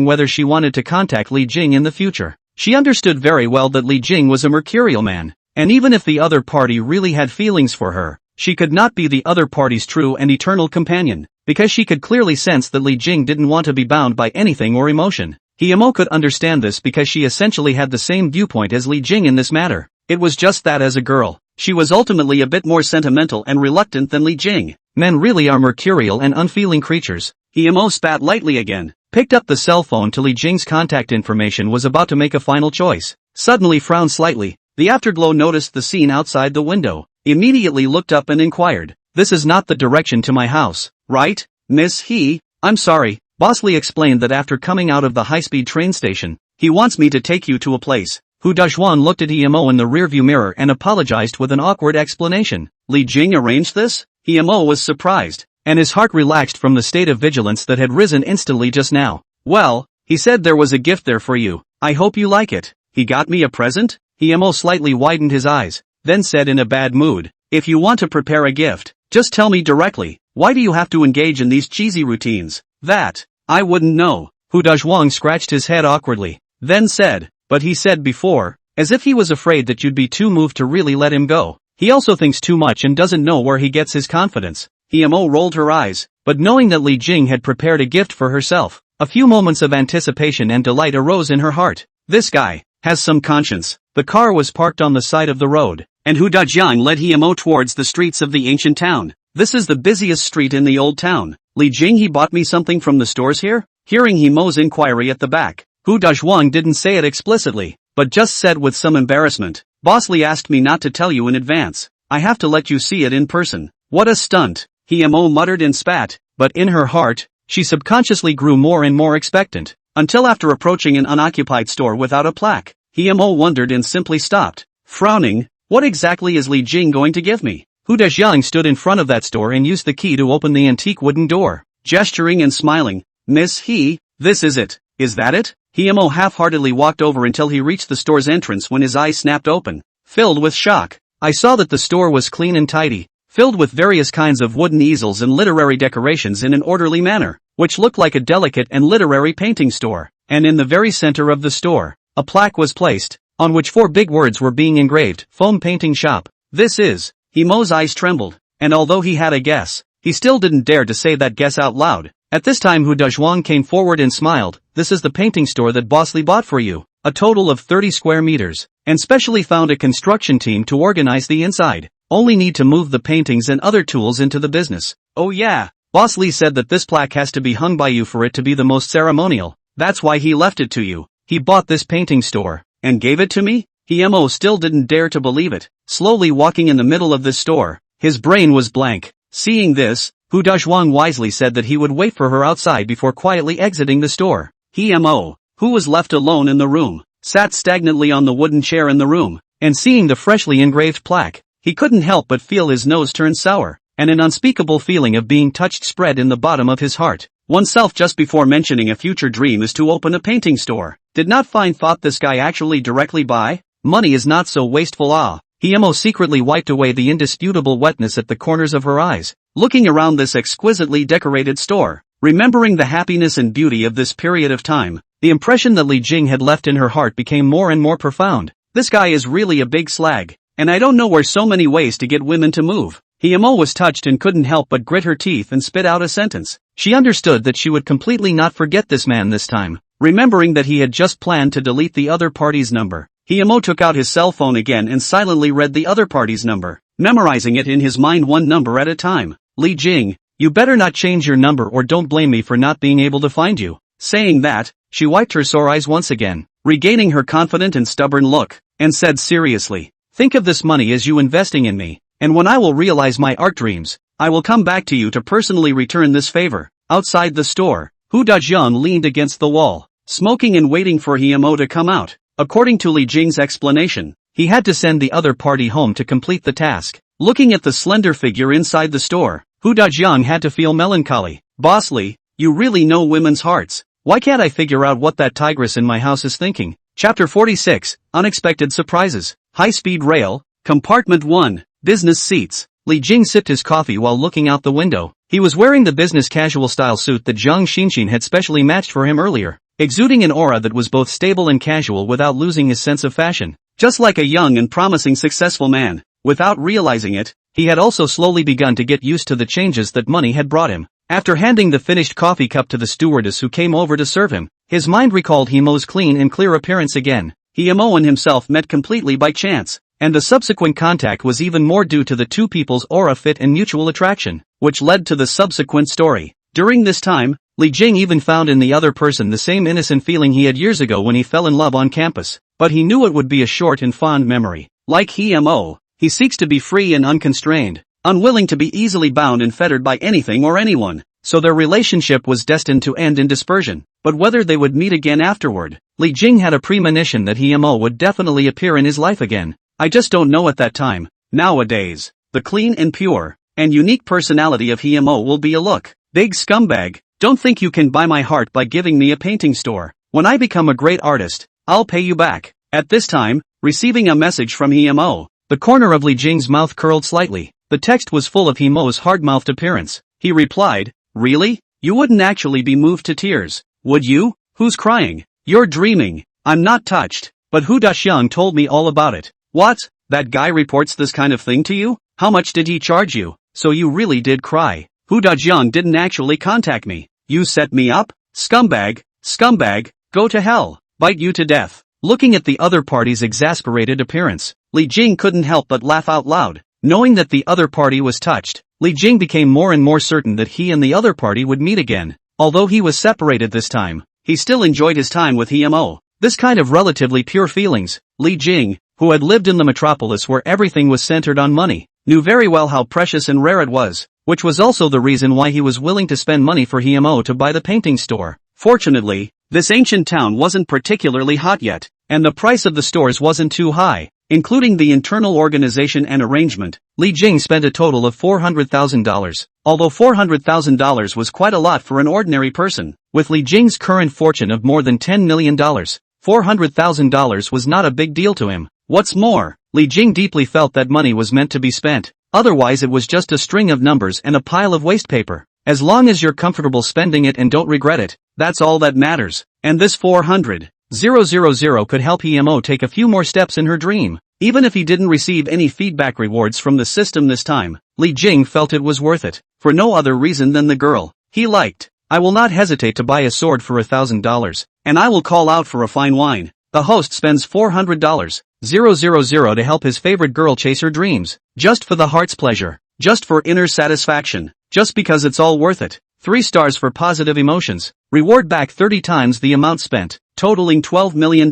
whether she wanted to contact Li Jing in the future. She understood very well that Li Jing was a mercurial man, and even if the other party really had feelings for her, she could not be the other party's true and eternal companion, because she could clearly sense that Li Jing didn't want to be bound by anything or emotion. Hemo could understand this because she essentially had the same viewpoint as Li Jing in this matter. It was just that as a girl, she was ultimately a bit more sentimental and reluctant than Li Jing. Men really are mercurial and unfeeling creatures. Hemo spat lightly again, picked up the cell phone to Li Jing's contact information, was about to make a final choice. Suddenly frowned slightly. The afterglow noticed the scene outside the window, immediately looked up and inquired, "This is not the direction to my house, right, Miss He?" "I'm sorry." Boss Li explained that after coming out of the high-speed train station, he wants me to take you to a place. Hu Dazhuan looked at Hemo in the rearview mirror and apologized with an awkward explanation. Li Jing arranged this? Hemo was surprised, and his heart relaxed from the state of vigilance that had risen instantly just now. "Well, he said there was a gift there for you. I hope you like it." "He got me a present?" Hemo slightly widened his eyes, then said in a bad mood, "If you want to prepare a gift, just tell me directly. Why do you have to engage in these cheesy routines?" "That, I wouldn't know." Hu Dazhuang scratched his head awkwardly, then said, "But he said before," as if he was afraid that you'd be too moved to really let him go. He also thinks too much and doesn't know where he gets his confidence. Himo rolled her eyes, but knowing that Li Jing had prepared a gift for herself, a few moments of anticipation and delight arose in her heart. This guy has some conscience. The car was parked on the side of the road, and Hu Dajiang led Himo towards the streets of the ancient town. This is the busiest street in the old town. Li Jing, he bought me something from the stores here? Hearing Himo's inquiry at the back, Hu Dajiang didn't say it explicitly, but just said with some embarrassment, Boss Li asked me not to tell you in advance. I have to let you see it in person. What a stunt. Himo muttered and spat, but in her heart, she subconsciously grew more and more expectant, until after approaching an unoccupied store without a plaque, Himo wondered and simply stopped. Frowning, what exactly is Li Jing going to give me? Hu Dajiang stood in front of that store and used the key to open the antique wooden door, gesturing and smiling. Miss He, this is it. Is that it? Himo half-heartedly walked over until he reached the store's entrance when his eyes snapped open, filled with shock. I saw that the store was clean and tidy, filled with various kinds of wooden easels and literary decorations in an orderly manner, which looked like a delicate and literary painting store. And in the very center of the store, a plaque was placed, on which 4 big words were being engraved, Foam Painting Shop. This is. Himo's eyes trembled, and although he had a guess, he still didn't dare to say that guess out loud. At this time Hu Dajiang came forward and smiled. This is the painting store that Boss Li bought for you, a total of 30 square meters, and specially found a construction team to organize the inside. Only need to move the paintings and other tools into the business. Oh yeah, Boss Li said that this plaque has to be hung by you for it to be the most ceremonial. That's why he left it to you. He bought this painting store, and gave it to me? Himo still didn't dare to believe it. Slowly walking in the middle of this store, his brain was blank. Seeing this, Hu Dajiang wisely said that he would wait for her outside before quietly exiting the store. Himo, who was left alone in the room, sat stagnantly on the wooden chair in the room, and seeing the freshly engraved plaque, he couldn't help but feel his nose turn sour, and an unspeakable feeling of being touched spread in the bottom of his heart. Oneself just before mentioning a future dream is to open a painting store. Did not find thought this guy actually directly buy? Money is not so wasteful. Himo secretly wiped away the indisputable wetness at the corners of her eyes, looking around this exquisitely decorated store, remembering the happiness and beauty of this period of time. The impression that Li Jing had left in her heart became more and more profound. This guy is really a big slag, and I don't know where so many ways to get women to move. Himo was touched and couldn't help but grit her teeth and spit out a sentence. She understood that she would completely not forget this man this time, remembering that he had just planned to delete the other party's number. Himo took out his cell phone again and silently read the other party's number, memorizing it in his mind one number at a time. Li Jing, you better not change your number or don't blame me for not being able to find you. Saying that, she wiped her sore eyes once again, regaining her confident and stubborn look, and said seriously, think of this money as you investing in me, and when I will realize my art dreams, I will come back to you to personally return this favor. Outside the store, Hu Dajiang leaned against the wall, smoking and waiting for Himo to come out. According to Li Jing's explanation, he had to send the other party home to complete the task. Looking at the slender figure inside the store, Hu Dajiang had to feel melancholy. Boss Li, you really know women's hearts. Why can't I figure out what that tigress in my house is thinking? Chapter 46, Unexpected Surprises. High-speed rail, Compartment 1, Business Seats. Li Jing sipped his coffee while looking out the window. He was wearing the business casual style suit that Zhang Xinxin had specially matched for him earlier, exuding an aura that was both stable and casual without losing his sense of fashion. Just like a young and promising successful man. Without realizing it, he had also slowly begun to get used to the changes that money had brought him. After handing the finished coffee cup to the stewardess who came over to serve him, his mind recalled Himo's clean and clear appearance again. Himo and himself met completely by chance, and the subsequent contact was even more due to the two people's aura fit and mutual attraction, which led to the subsequent story. During this time, Li Jing even found in the other person the same innocent feeling he had years ago when he fell in love on campus, but he knew it would be a short and fond memory. Like Himo, he seeks to be free and unconstrained, unwilling to be easily bound and fettered by anything or anyone, so their relationship was destined to end in dispersion. But whether they would meet again afterward, Li Jing had a premonition that Himo would definitely appear in his life again. I just don't know at that time. Nowadays, the clean and pure, and unique personality of Himo will be a look. Big scumbag, don't think you can buy my heart by giving me a painting store. When I become a great artist, I'll pay you back. At this time, receiving a message from Himo, the corner of Li Jing's mouth curled slightly. The text was full of Himo's hard-mouthed appearance. He replied, really? You wouldn't actually be moved to tears, would you? Who's crying? You're dreaming. I'm not touched. But Hu Daxiang told me all about it. What? That guy reports this kind of thing to you? How much did he charge you? So you really did cry. Hu Dajiang didn't actually contact me. You set me up? Scumbag, scumbag, go to hell, bite you to death. Looking at the other party's exasperated appearance, Li Jing couldn't help but laugh out loud. Knowing that the other party was touched, Li Jing became more and more certain that he and the other party would meet again. Although he was separated this time, he still enjoyed his time with Hemo. This kind of relatively pure feelings, Li Jing, who had lived in the metropolis where everything was centered on money, knew very well how precious and rare it was, which was also the reason why he was willing to spend money for Hemo to buy the painting store. Fortunately, this ancient town wasn't particularly hot yet, and the price of the stores wasn't too high. Including the internal organization and arrangement, Li Jing spent a total of $400,000. Although $400,000 was quite a lot for an ordinary person, with Li Jing's current fortune of more than $10 million, $400,000 was not a big deal to him. What's more, Li Jing deeply felt that money was meant to be spent. Otherwise it was just a string of numbers and a pile of waste paper. As long as you're comfortable spending it and don't regret it, that's all that matters. And this 400,000 could help Hemo take a few more steps in her dream. Even if he didn't receive any feedback rewards from the system this time, Li Jing felt it was worth it, for no other reason than the girl he liked. I will not hesitate to buy a sword for $1,000, and I will call out for a fine wine. The host spends $400,000 to help his favorite girl chase her dreams, just for the heart's pleasure, just for inner satisfaction, just because it's all worth it. 3 stars for positive emotions. Reward back 30 times the amount spent, totaling $12 million.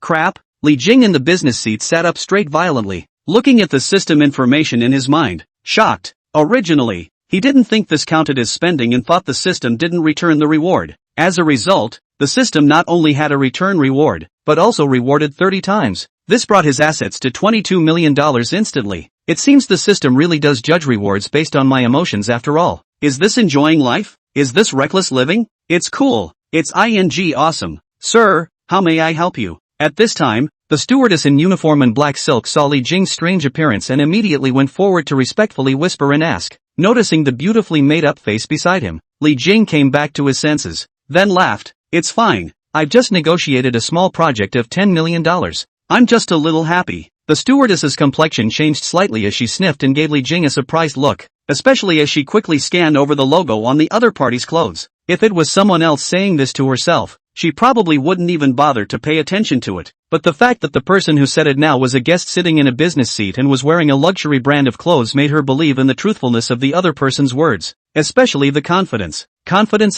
Crap. Li Jing in the business seat sat up straight violently, looking at the system information in his mind, shocked. Originally, he didn't think this counted as spending and thought the system didn't return the reward. As a result, the system not only had a return reward, but also rewarded 30 times. This brought his assets to $22 million instantly. It seems the system really does judge rewards based on my emotions after all. Is this enjoying life? Is this reckless living? It's cool. It's awesome. Sir, how may I help you? At this time, the stewardess in uniform and black silk saw Li Jing's strange appearance and immediately went forward to respectfully whisper and ask. Noticing the beautifully made-up face beside him, Li Jing came back to his senses, then laughed. It's fine. I've just negotiated a small project of $10 million. I'm just a little happy. The stewardess's complexion changed slightly as she sniffed and gave Li Jing a surprised look, especially as she quickly scanned over the logo on the other party's clothes. If it was someone else saying this to herself, she probably wouldn't even bother to pay attention to it. But the fact that the person who said it now was a guest sitting in a business seat and was wearing a luxury brand of clothes made her believe in the truthfulness of the other person's words, especially the confidence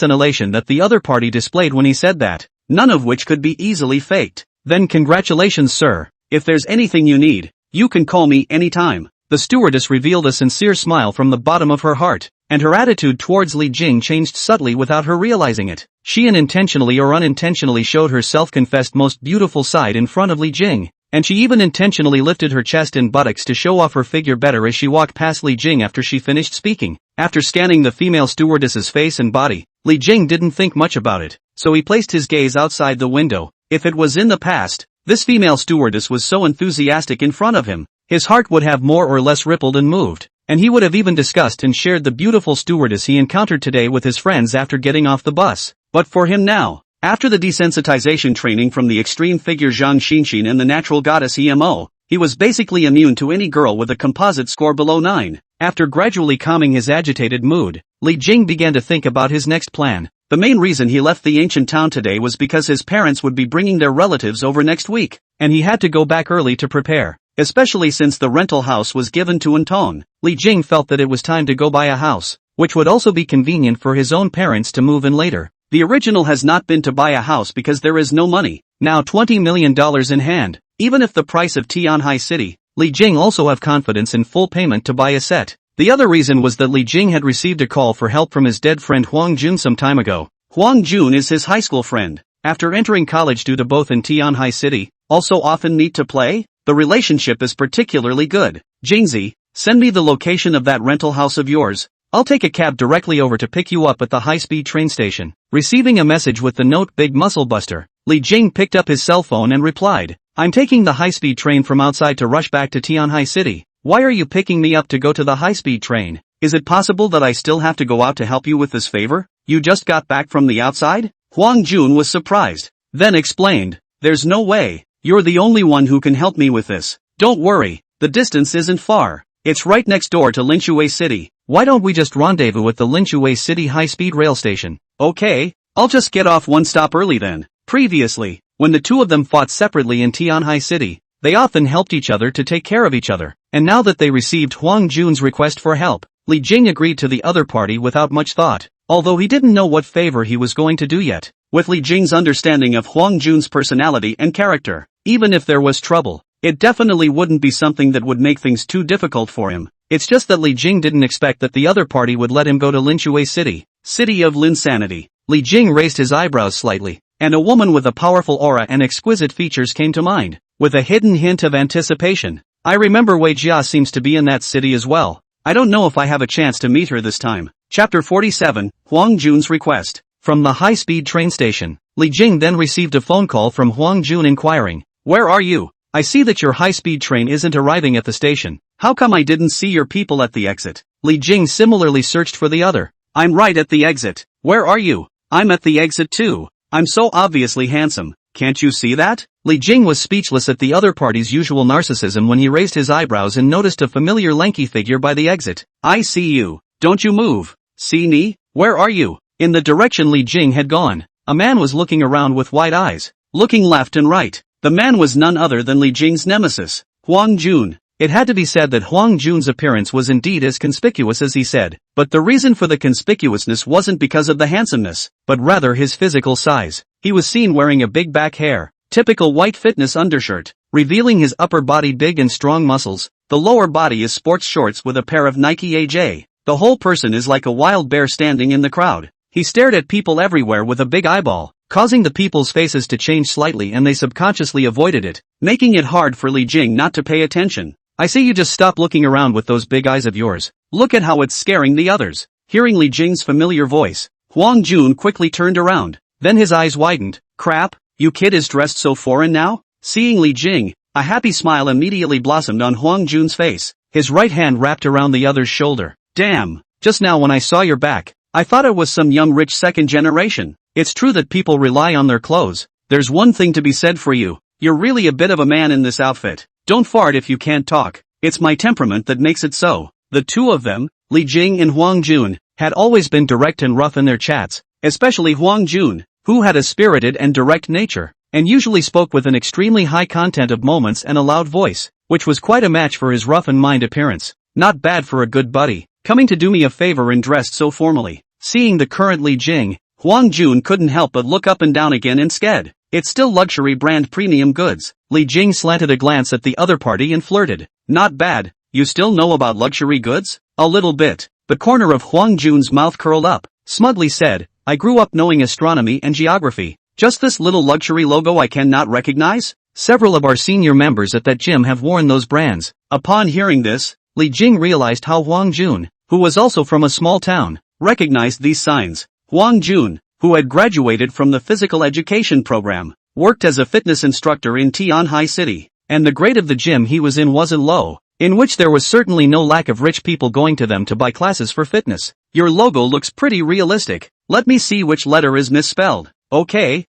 and elation that the other party displayed when he said that, none of which could be easily faked. Then congratulations, sir. If there's anything you need, you can call me anytime. The stewardess revealed a sincere smile from the bottom of her heart, and her attitude towards Li Jing changed subtly without her realizing it. She unintentionally or unintentionally showed her self-confessed most beautiful side in front of Li Jing, and she even intentionally lifted her chest and buttocks to show off her figure better as she walked past Li Jing after she finished speaking. After scanning the female stewardess's face and body, Li Jing didn't think much about it, so he placed his gaze outside the window. If it was in the past, this female stewardess was so enthusiastic in front of him, his heart would have more or less rippled and moved, and he would have even discussed and shared the beautiful stewardess he encountered today with his friends after getting off the bus. But for him now, after the desensitization training from the extreme figure Zhang Xinxin and the natural goddess Emo, he was basically immune to any girl with a composite score below 9. After gradually calming his agitated mood, Li Jing began to think about his next plan. The main reason he left the ancient town today was because his parents would be bringing their relatives over next week, and he had to go back early to prepare, especially since the rental house was given to Antone. Li Jing felt that it was time to go buy a house, which would also be convenient for his own parents to move in later. The original has not been to buy a house because there is no money, now $20 million in hand. Even if the price of Tianhai City, Li Jing also have confidence in full payment to buy a set. The other reason was that Li Jing had received a call for help from his dead friend Huang Jun some time ago. Huang Jun is his high school friend. After entering college due to both in Tianhai City, also often meet to play, the relationship is particularly good. Jingzi, send me the location of that rental house of yours. I'll take a cab directly over to pick you up at the high-speed train station. Receiving a message with the note Big Muscle Buster, Li Jing picked up his cell phone and replied, I'm taking the high-speed train from outside to rush back to Tianhai City. Why are you picking me up to go to the high-speed train? Is it possible that I still have to go out to help you with this favor? You just got back from the outside? Huang Jun was surprised, then explained, there's no way. You're the only one who can help me with this. Don't worry, The distance isn't far. It's right next door to Linshui City. Why don't we just rendezvous at the Linshui City high-speed rail station? Okay, I'll just get off one stop early then. Previously, when the two of them fought separately in Tianhai City, they often helped each other to take care of each other. And now that they received Huang Jun's request for help, Li Jing agreed to the other party without much thought, although he didn't know what favor he was going to do yet. With Li Jing's understanding of Huang Jun's personality and character, even if there was trouble, it definitely wouldn't be something that would make things too difficult for him. It's just that Li Jing didn't expect that the other party would let him go to Linshui City, city of Linsanity. Li Jing raised his eyebrows slightly, and a woman with a powerful aura and exquisite features came to mind, with a hidden hint of anticipation. I remember Wei Jia seems to be in that city as well. I don't know if I have a chance to meet her this time. Chapter 47, Huang Jun's Request. From the high-speed train station, Li Jing then received a phone call from Huang Jun inquiring, "Where are you? I see that your high-speed train isn't arriving at the station. How come I didn't see your people at the exit?" Li Jing similarly searched for the other. "I'm right at the exit. Where are you?" "I'm at the exit too. I'm so obviously handsome. Can't you see that?" Li Jing was speechless at the other party's usual narcissism when he raised his eyebrows and noticed a familiar lanky figure by the exit. "I see you. Don't you move. See me? Where are you?" In the direction Li Jing had gone, a man was looking around with wide eyes, looking left and right. The man was none other than Li Jing's nemesis, Huang Jun. It had to be said that Huang Jun's appearance was indeed as conspicuous as he said, but the reason for the conspicuousness wasn't because of the handsomeness, but rather his physical size. He was seen wearing a big back hair, typical white fitness undershirt, revealing his upper body big and strong muscles. The lower body is sports shorts with a pair of Nike AJ. The whole person is like a wild bear standing in the crowd. He stared at people everywhere with a big eyeball, causing the people's faces to change slightly and they subconsciously avoided it, making it hard for Li Jing not to pay attention. "I say you just stop looking around with those big eyes of yours. Look at how it's scaring the others." Hearing Li Jing's familiar voice, Huang Jun quickly turned around, then his eyes widened. "Crap, you kid is dressed so foreign now?" Seeing Li Jing, a happy smile immediately blossomed on Huang Jun's face. His right hand wrapped around the other's shoulder. "Damn, just now when I saw your back, I thought it was some young rich second generation. It's true that people rely on their clothes. There's one thing to be said for you. You're really a bit of a man in this outfit. Don't fart if you can't talk. It's my temperament that makes it so." The two of them, Li Jing and Huang Jun, had always been direct and rough in their chats, especially Huang Jun, who had a spirited and direct nature, and usually spoke with an extremely high content of moments and a loud voice, which was quite a match for his rough and mind appearance. Not bad for a good buddy, coming to do me a favor and dressed so formally. Seeing the current Li Jing, Huang Jun couldn't help but look up and down again instead. "It's still luxury brand premium goods." Li Jing slanted a glance at the other party and flirted. "Not bad. You still know about luxury goods?" "A little bit." The corner of Huang Jun's mouth curled up, smugly said, "I grew up knowing astronomy and geography. Just this little luxury logo I cannot recognize?" Several of our senior members at that gym have worn those brands. Upon hearing this, Li Jing realized how Huang Jun, who was also from a small town, recognized these signs. Huang Jun, who had graduated from the physical education program, worked as a fitness instructor in Tianhai City, and the grade of the gym he was in wasn't low, in which there was certainly no lack of rich people going to them to buy classes for fitness. "Your logo looks pretty realistic. Let me see which letter is misspelled." Okay,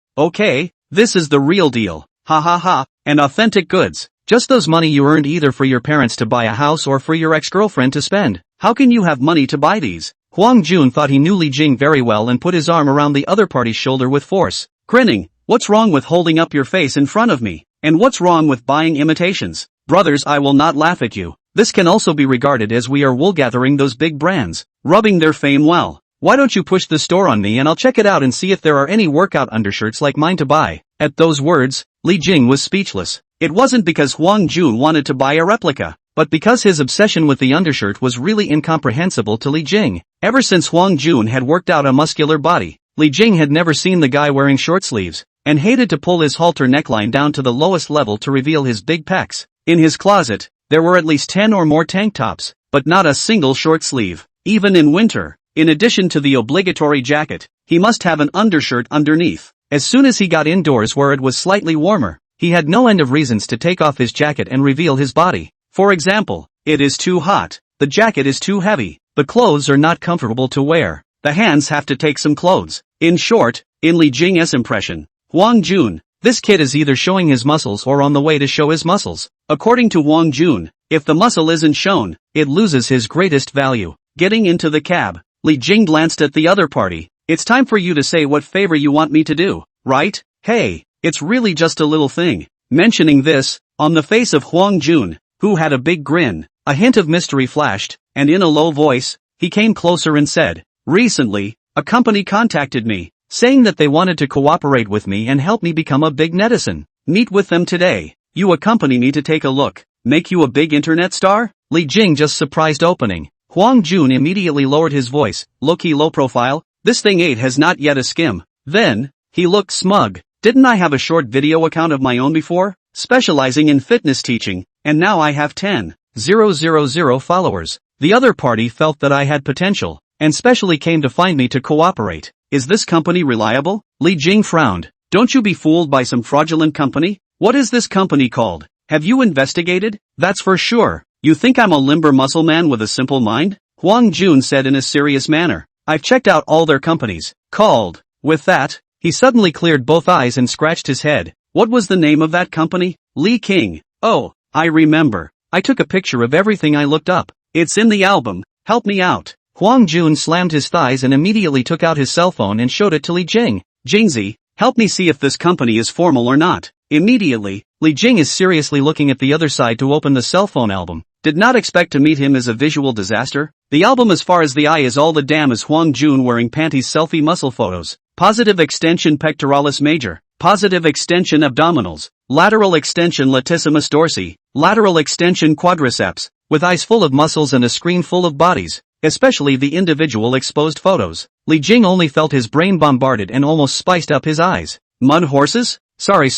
this is the real deal. Ha ha ha, and authentic goods. Just those money you earned either for your parents to buy a house or for your ex-girlfriend to spend. How can you have money to buy these? Huang Jun thought he knew Li Jing very well and put his arm around the other party's shoulder with force, grinning. "What's wrong with holding up your face in front of me? And what's wrong with buying imitations? Brothers, I will not laugh at you. This can also be regarded as we are wool-gathering those big brands, rubbing their fame well. Why don't you push the store on me and I'll check it out and see if there are any workout undershirts like mine to buy." At those words, Li Jing was speechless. It wasn't because Huang Jun wanted to buy a replica, but because his obsession with the undershirt was really incomprehensible to Li Jing. Ever since Huang Jun had worked out a muscular body, Li Jing had never seen the guy wearing short sleeves, and hated to pull his halter neckline down to the lowest level to reveal his big pecs. In his closet, there were at least 10 or more tank tops, but not a single short sleeve, even in winter. In addition to the obligatory jacket, he must have an undershirt underneath. As soon as he got indoors where it was slightly warmer, he had no end of reasons to take off his jacket and reveal his body. For example, it is too hot, the jacket is too heavy, the clothes are not comfortable to wear, the hands have to take some clothes. In short, in Li Jing's impression, Huang Jun, this kid is either showing his muscles or on the way to show his muscles. According to Huang Jun, If the muscle isn't shown, it loses his greatest value. Getting into the cab, Li Jing glanced at the other party. It's time for you to say what favor you want me to do, right? Hey, it's really just a little thing. Mentioning this, on the face of Huang Jun, who had a big grin, a hint of mystery flashed, and in a low voice, he came closer and said, recently, a company contacted me, saying that they wanted to cooperate with me and help me become a big netizen. Meet with them today. You accompany me to take a look. Make you a big internet star? Li Jing just surprised opening. Huang Jun immediately lowered his voice. Low-key low profile, this thing 8 has not yet a skim. Then, he looked smug. Didn't I have a short video account of my own before? Specializing in fitness teaching, and now I have 10,000 followers. The other party felt that I had potential, and specially came to find me to cooperate. Is this company reliable? Li Jing frowned. Don't you be fooled by some fraudulent company? What is this company called? Have you investigated? That's for sure. You think I'm a limber muscle man with a simple mind? Huang Jun said in a serious manner. I've checked out all their companies. Called. With that, he suddenly cleared both eyes and scratched his head. What was the name of that company? Li King. Oh, I remember. I took a picture of everything I looked up. It's in the album. Help me out. Huang Jun slammed his thighs and immediately took out his cell phone and showed it to Li Jing. Jingzi, help me see if this company is formal or not. Immediately, Li Jing is seriously looking at the other side to open the cell phone album. Did not expect to meet him as a visual disaster. The album as far as the eye is all the damn is Huang Jun wearing panties selfie muscle photos. Positive extension pectoralis major. Positive extension abdominals. Lateral extension latissimus dorsi. Lateral extension quadriceps. With eyes full of muscles and a screen full of bodies. Especially the individual exposed photos. Li Jing only felt his brain bombarded and almost spiced up his eyes. Mud horses? Sorry.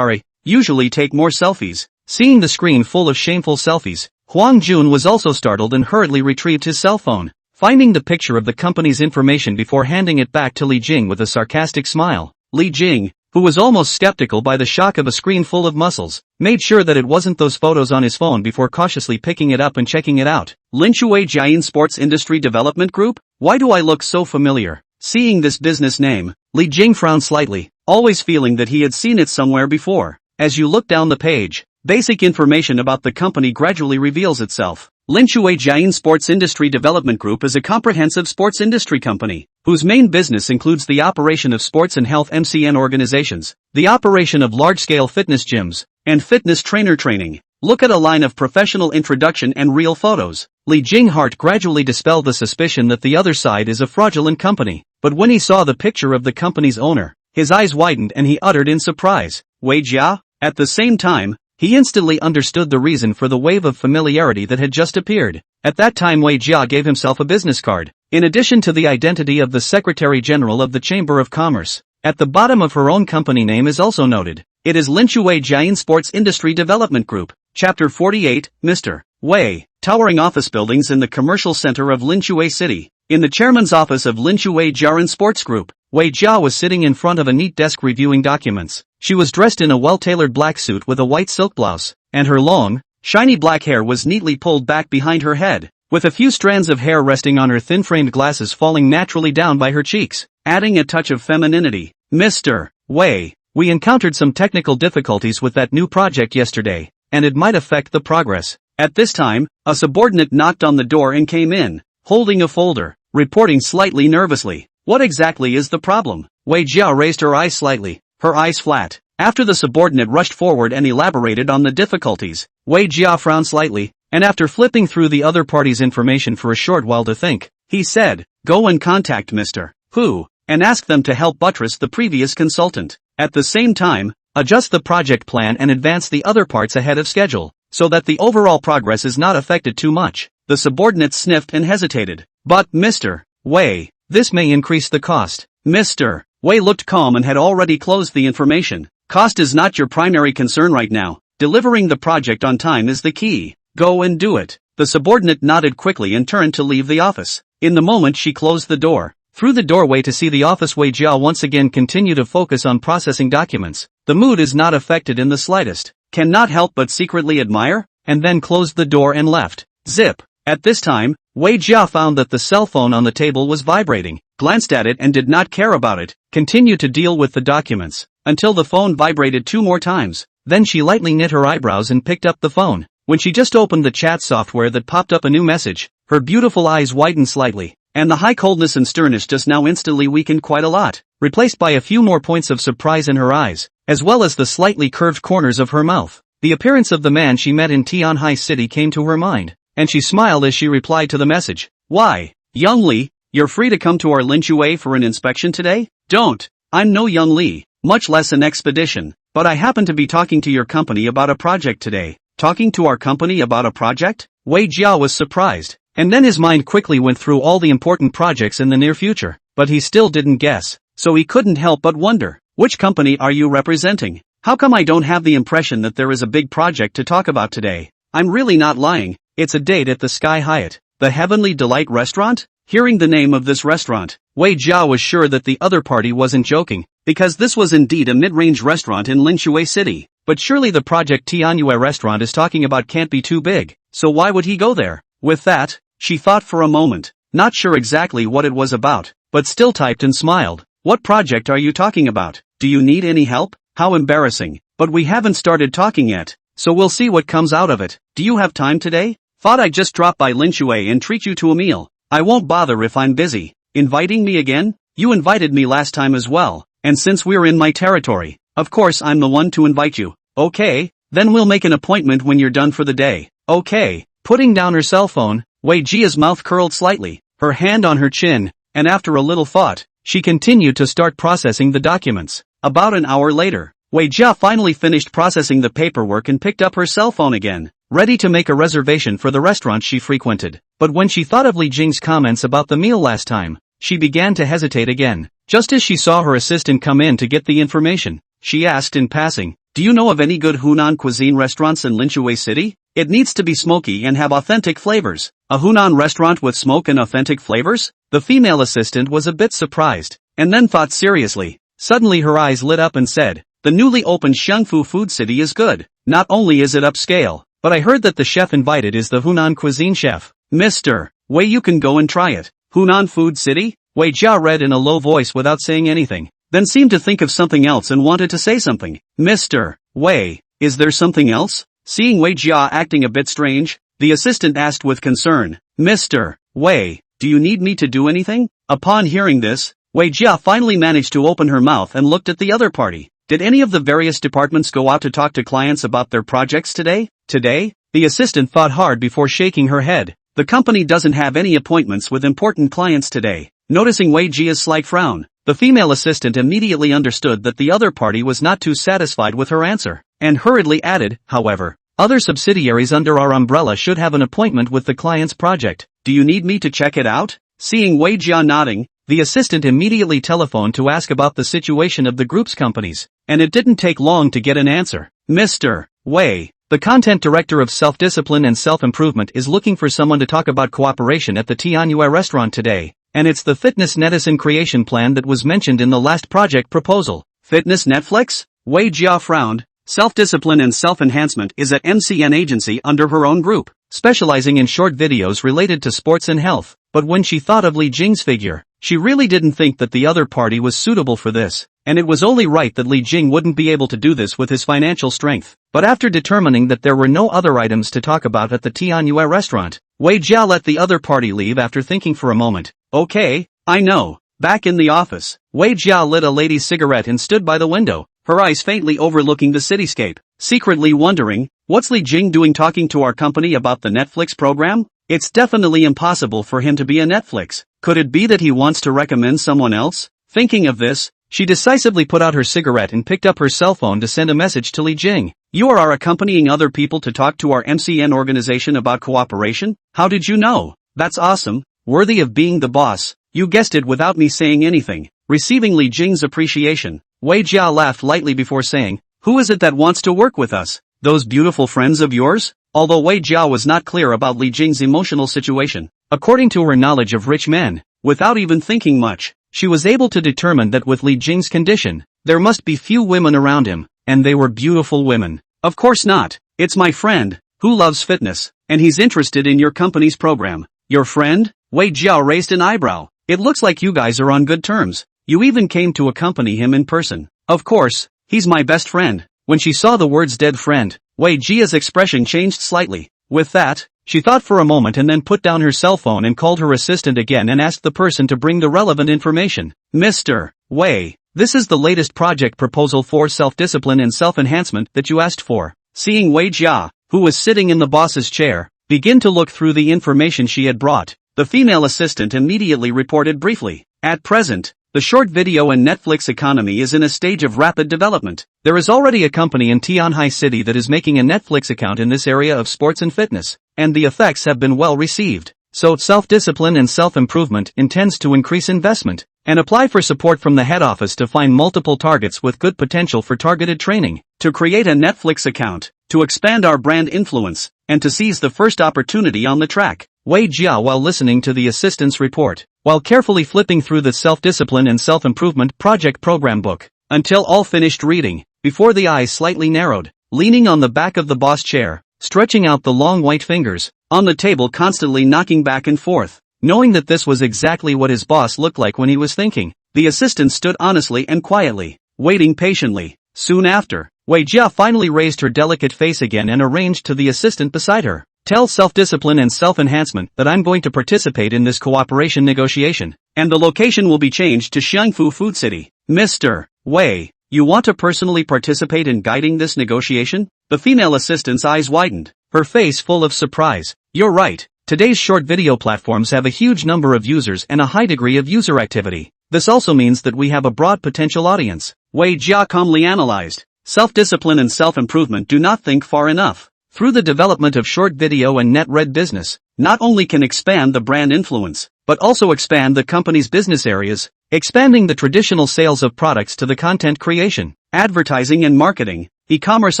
Usually take more selfies. Seeing the screen full of shameful selfies, Huang Jun was also startled and hurriedly retrieved his cell phone, finding the picture of the company's information before handing it back to Li Jing with a sarcastic smile. Li Jing, who was almost skeptical by the shock of a screen full of muscles, made sure that it wasn't those photos on his phone before cautiously picking it up and checking it out. Linshui Jian Sports Industry Development Group? Why do I look so familiar? Seeing this business name, Li Jing frowned slightly, always feeling that he had seen it somewhere before. As you look down the page, basic information about the company gradually reveals itself. Linshui Jian Sports Industry Development Group is a comprehensive sports industry company, whose main business includes the operation of sports and health MCN organizations, the operation of large-scale fitness gyms, and fitness trainer training. Look at a line of professional introduction and real photos. Li Jing's heart gradually dispelled the suspicion that the other side is a fraudulent company, but when he saw the picture of the company's owner, his eyes widened and he uttered in surprise, Wei Jia? At the same time, he instantly understood the reason for the wave of familiarity that had just appeared. At that time Wei Jia gave himself a business card, in addition to the identity of the Secretary General of the Chamber of Commerce. At the bottom of her own company name is also noted. It is Linshui Jian Sports Industry Development Group. Chapter 48, Mr. Wei. Towering office buildings in the commercial center of Linshui City. In the chairman's office of Linshui Jiaran Sports Group, Wei Jia was sitting in front of a neat desk reviewing documents. She was dressed in a well-tailored black suit with a white silk blouse, and her long, shiny black hair was neatly pulled back behind her head, with a few strands of hair resting on her thin-framed glasses falling naturally down by her cheeks, adding a touch of femininity. Mr. Wei, we encountered some technical difficulties with that new project yesterday, and it might affect the progress. At this time, a subordinate knocked on the door and came in, holding a folder, reporting slightly nervously. What exactly is the problem? Wei Jia raised her eyes slightly, her eyes flat. After the subordinate rushed forward and elaborated on the difficulties, Wei Jia frowned slightly, and after flipping through the other party's information for a short while to think, he said, go and contact Mr. Hu, and ask them to help buttress the previous consultant. At the same time, adjust the project plan and advance the other parts ahead of schedule, so that the overall progress is not affected too much. The subordinate sniffed and hesitated. But Mr. Wei, this may increase the cost. Mr. Wei looked calm and had already closed the information. Cost is not your primary concern right now. Delivering the project on time is the key. Go and do it. The subordinate nodded quickly and turned to leave the office. In the moment she closed the door. Through the doorway to see the office, Wei Jia once again continued to focus on processing documents. The mood is not affected in the slightest. Cannot help but secretly admire, and then closed the door and left. Zip. At this time, Wei Jia found that the cell phone on the table was vibrating, glanced at it and did not care about it, continued to deal with the documents, until the phone vibrated 2 more times. Then she lightly knit her eyebrows and picked up the phone. When she just opened the chat software that popped up a new message, her beautiful eyes widened slightly, and the high coldness and sternness just now instantly weakened quite a lot, replaced by a few more points of surprise in her eyes, as well as the slightly curved corners of her mouth. The appearance of the man she met in Tianhai City came to her mind, and she smiled as she replied to the message. Why, Young Li, you're free to come to our Linshui for an inspection today? Don't. I'm no Young Li, much less an expedition, but I happen to be talking to your company about a project today. Talking to our company about a project? Wei Jia was surprised, and then his mind quickly went through all the important projects in the near future, but he still didn't guess, so he couldn't help but wonder, which company are you representing? How come I don't have the impression that there is a big project to talk about today? I'm really not lying, it's a date at the Sky Hyatt, the Heavenly Delight restaurant? Hearing the name of this restaurant, Wei Jia was sure that the other party wasn't joking, because this was indeed a mid-range restaurant in Linshui City. But surely the project Tianyue restaurant is talking about can't be too big, so why would he go there? With that, she thought for a moment, not sure exactly what it was about, but still typed and smiled. What project are you talking about? Do you need any help? How embarrassing, but we haven't started talking yet, so we'll see what comes out of it. Do you have time today? Thought I'd just drop by Linshui and treat you to a meal. I won't bother if I'm busy. Inviting me again? You invited me last time as well, and since we're in my territory, of course I'm the one to invite you. Okay, then we'll make an appointment when you're done for the day. Okay. Putting down her cell phone, Wei Jia's mouth curled slightly, her hand on her chin, and after a little thought, she continued to start processing the documents. About an hour later, Wei Jia finally finished processing the paperwork and picked up her cell phone again, ready to make a reservation for the restaurant she frequented. But when she thought of Li Jing's comments about the meal last time, she began to hesitate again. Just as she saw her assistant come in to get the information, she asked in passing, do you know of any good Hunan cuisine restaurants in Linshui City? It needs to be smoky and have authentic flavors. A Hunan restaurant with smoke and authentic flavors? The female assistant was a bit surprised, and then thought seriously. Suddenly her eyes lit up and said, the newly opened Shengfu Food City is good. Not only is it upscale, but I heard that the chef invited is the Hunan cuisine chef. Mr. Wei, you can go and try it. Hunan Food City? Wei Jia read in a low voice without saying anything, then seemed to think of something else and wanted to say something. Mr. Wei, is there something else? Seeing Wei Jia acting a bit strange, the assistant asked with concern, Mr. Wei, do you need me to do anything? Upon hearing this, Wei Jia finally managed to open her mouth and looked at the other party. Did any of the various departments go out to talk to clients about their projects today? Today? The assistant thought hard before shaking her head. The company doesn't have any appointments with important clients today. Noticing Wei Jia's slight frown, the female assistant immediately understood that the other party was not too satisfied with her answer, and hurriedly added, however, other subsidiaries under our umbrella should have an appointment with the client's project. Do you need me to check it out? Seeing Wei Jia nodding, the assistant immediately telephoned to ask about the situation of the group's companies, and it didn't take long to get an answer. Mr. Wei, the content director of self-discipline and self-improvement is looking for someone to talk about cooperation at the Tianyue restaurant today, and it's the fitness netizen creation plan that was mentioned in the last project proposal. Fitness Netflix? Wei Jia frowned. Self-discipline and self-enhancement is an MCN agency under her own group, specializing in short videos related to sports and health, but when she thought of Li Jing's figure, she really didn't think that the other party was suitable for this, and it was only right that Li Jing wouldn't be able to do this with his financial strength. But after determining that there were no other items to talk about at the Tianyue restaurant, Wei Jia let the other party leave after thinking for a moment. Okay, I know. Back in the office, Wei Jia lit a lady's cigarette and stood by the window, her eyes faintly overlooking the cityscape, secretly wondering, what's Li Jing doing talking to our company about the Netflix program? It's definitely impossible for him to be a Netflix. Could it be that he wants to recommend someone else? Thinking of this, she decisively put out her cigarette and picked up her cell phone to send a message to Li Jing. You are accompanying other people to talk to our MCN organization about cooperation? How did you know? That's awesome, worthy of being the boss. You guessed it without me saying anything. Receiving Li Jing's appreciation, Wei Jia laughed lightly before saying, who is it that wants to work with us? Those beautiful friends of yours? Although Wei Jia was not clear about Li Jing's emotional situation, according to her knowledge of rich men, without even thinking much, she was able to determine that with Li Jing's condition, there must be few women around him, and they were beautiful women. Of course not. It's my friend, who loves fitness, and he's interested in your company's program. Your friend? Wei Jia raised an eyebrow. It looks like you guys are on good terms. You even came to accompany him in person. Of course, he's my best friend. When she saw the words dead friend, Wei Jia's expression changed slightly. With that, she thought for a moment and then put down her cell phone and called her assistant again and asked the person to bring the relevant information. Mr. Wei, this is the latest project proposal for self-discipline and self-enhancement that you asked for. Seeing Wei Jia, who was sitting in the boss's chair, begin to look through the information she had brought, the female assistant immediately reported briefly. At present, the short video and Netflix economy is in a stage of rapid development. There is already a company in Tianhai City that is making a Netflix account in this area of sports and fitness, and the effects have been well received. So self-discipline and self-improvement intends to increase investment, and apply for support from the head office to find multiple targets with good potential for targeted training, to create a Netflix account, to expand our brand influence, and to seize the first opportunity on the track. Wei Jia, while listening to the assistant's report, while carefully flipping through the self-discipline and self-improvement project program book, until all finished reading, before the eyes slightly narrowed, leaning on the back of the boss chair, stretching out the long white fingers, on the table constantly knocking back and forth, knowing that this was exactly what his boss looked like when he was thinking. The assistant stood honestly and quietly, waiting patiently. Soon after, Wei Jia finally raised her delicate face again and arranged to the assistant beside her. Tell self-discipline and self-enhancement that I'm going to participate in this cooperation negotiation, and the location will be changed to Xiangfu Food City. Mr. Wei, you want to personally participate in guiding this negotiation? The female assistant's eyes widened, her face full of surprise. You're right, today's short video platforms have a huge number of users and a high degree of user activity. This also means that we have a broad potential audience. Wei Jia calmly analyzed. Self-discipline and self-improvement do not think far enough. Through the development of short video and net-read business, not only can expand the brand influence, but also expand the company's business areas, expanding the traditional sales of products to the content creation, advertising and marketing, e-commerce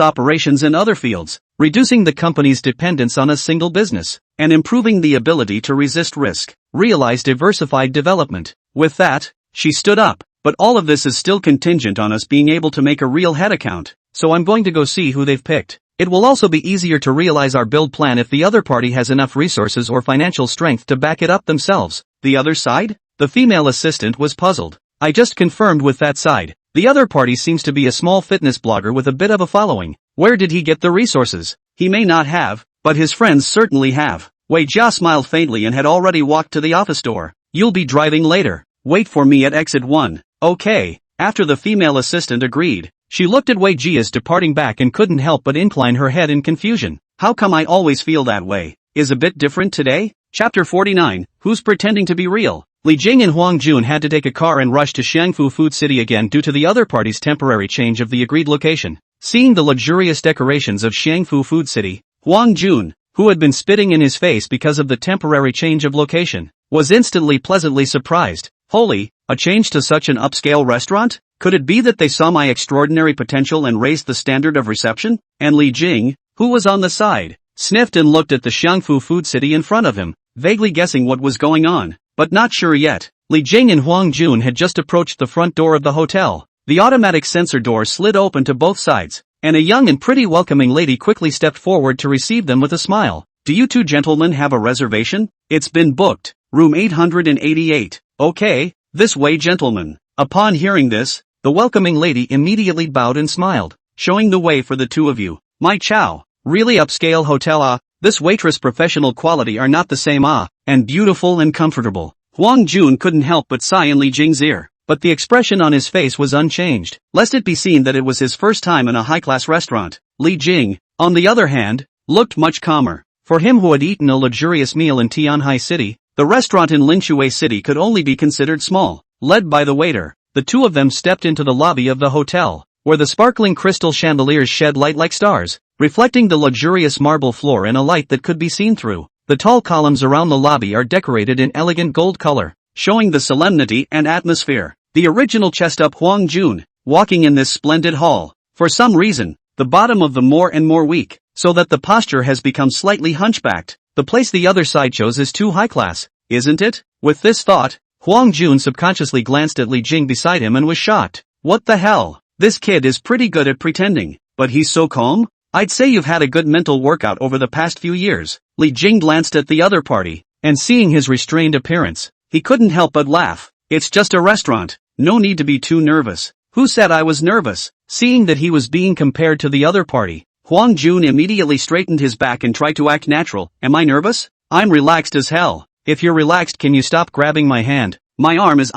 operations and other fields, reducing the company's dependence on a single business, and improving the ability to resist risk, realize diversified development. With that, she stood up. But all of this is still contingent on us being able to make a real head account, so I'm going to go see who they've picked. It will also be easier to realize our build plan if the other party has enough resources or financial strength to back it up themselves. The other side? The female assistant was puzzled. I just confirmed with that side. The other party seems to be a small fitness blogger with a bit of a following. Where did he get the resources? He may not have, but his friends certainly have. Wei Jia smiled faintly and had already walked to the office door. You'll be driving later. Wait for me at exit 1. Okay. After the female assistant agreed, she looked at Wei Jia's departing back and couldn't help but incline her head in confusion. How come I always feel that way? Is a bit different today? Chapter 49, Who's pretending to be real? Li Jing and Huang Jun had to take a car and rush to Xiangfu Food City again due to the other party's temporary change of the agreed location. Seeing the luxurious decorations of Xiangfu Food City, Huang Jun, who had been spitting in his face because of the temporary change of location, was instantly pleasantly surprised. Holy, a change to such an upscale restaurant? Could it be that they saw my extraordinary potential and raised the standard of reception? And Li Jing, who was on the side, sniffed and looked at the Xiangfu Food City in front of him, vaguely guessing what was going on, but not sure yet. Li Jing and Huang Jun had just approached the front door of the hotel. The automatic sensor door slid open to both sides, and a young and pretty welcoming lady quickly stepped forward to receive them with a smile. Do you two gentlemen have a reservation? It's been booked. Room 888. Okay, this way gentlemen. Upon hearing this, the welcoming lady immediately bowed and smiled, showing the way for the two of you. My chow, really upscale hotel this waitress professional quality are not the same and beautiful and comfortable. Huang Jun couldn't help but sigh in Li Jing's ear, but the expression on his face was unchanged, lest it be seen that it was his first time in a high-class restaurant. Li Jing, on the other hand, looked much calmer. For him who had eaten a luxurious meal in Tianhai City, the restaurant in Linshui City could only be considered small. Led by the waiter, the two of them stepped into the lobby of the hotel, where the sparkling crystal chandeliers shed light like stars, reflecting the luxurious marble floor in a light that could be seen through. The tall columns around the lobby are decorated in elegant gold color, showing the solemnity and atmosphere. The original chest-up Huang Jun, walking in this splendid hall. For some reason, the bottom of the more and more weak, so that the posture has become slightly hunchbacked. The place the other side chose is too high class, isn't it? With this thought, Huang Jun subconsciously glanced at Li Jing beside him and was shocked. What the hell? This kid is pretty good at pretending, but he's so calm? I'd say you've had a good mental workout over the past few years. Li Jing glanced at the other party, and seeing his restrained appearance, he couldn't help but laugh. It's just a restaurant, no need to be too nervous. Who said I was nervous? Seeing that he was being compared to the other party, Huang Jun immediately straightened his back and tried to act natural. Am I nervous? I'm relaxed as hell. If you're relaxed, can you stop grabbing my hand? My arm is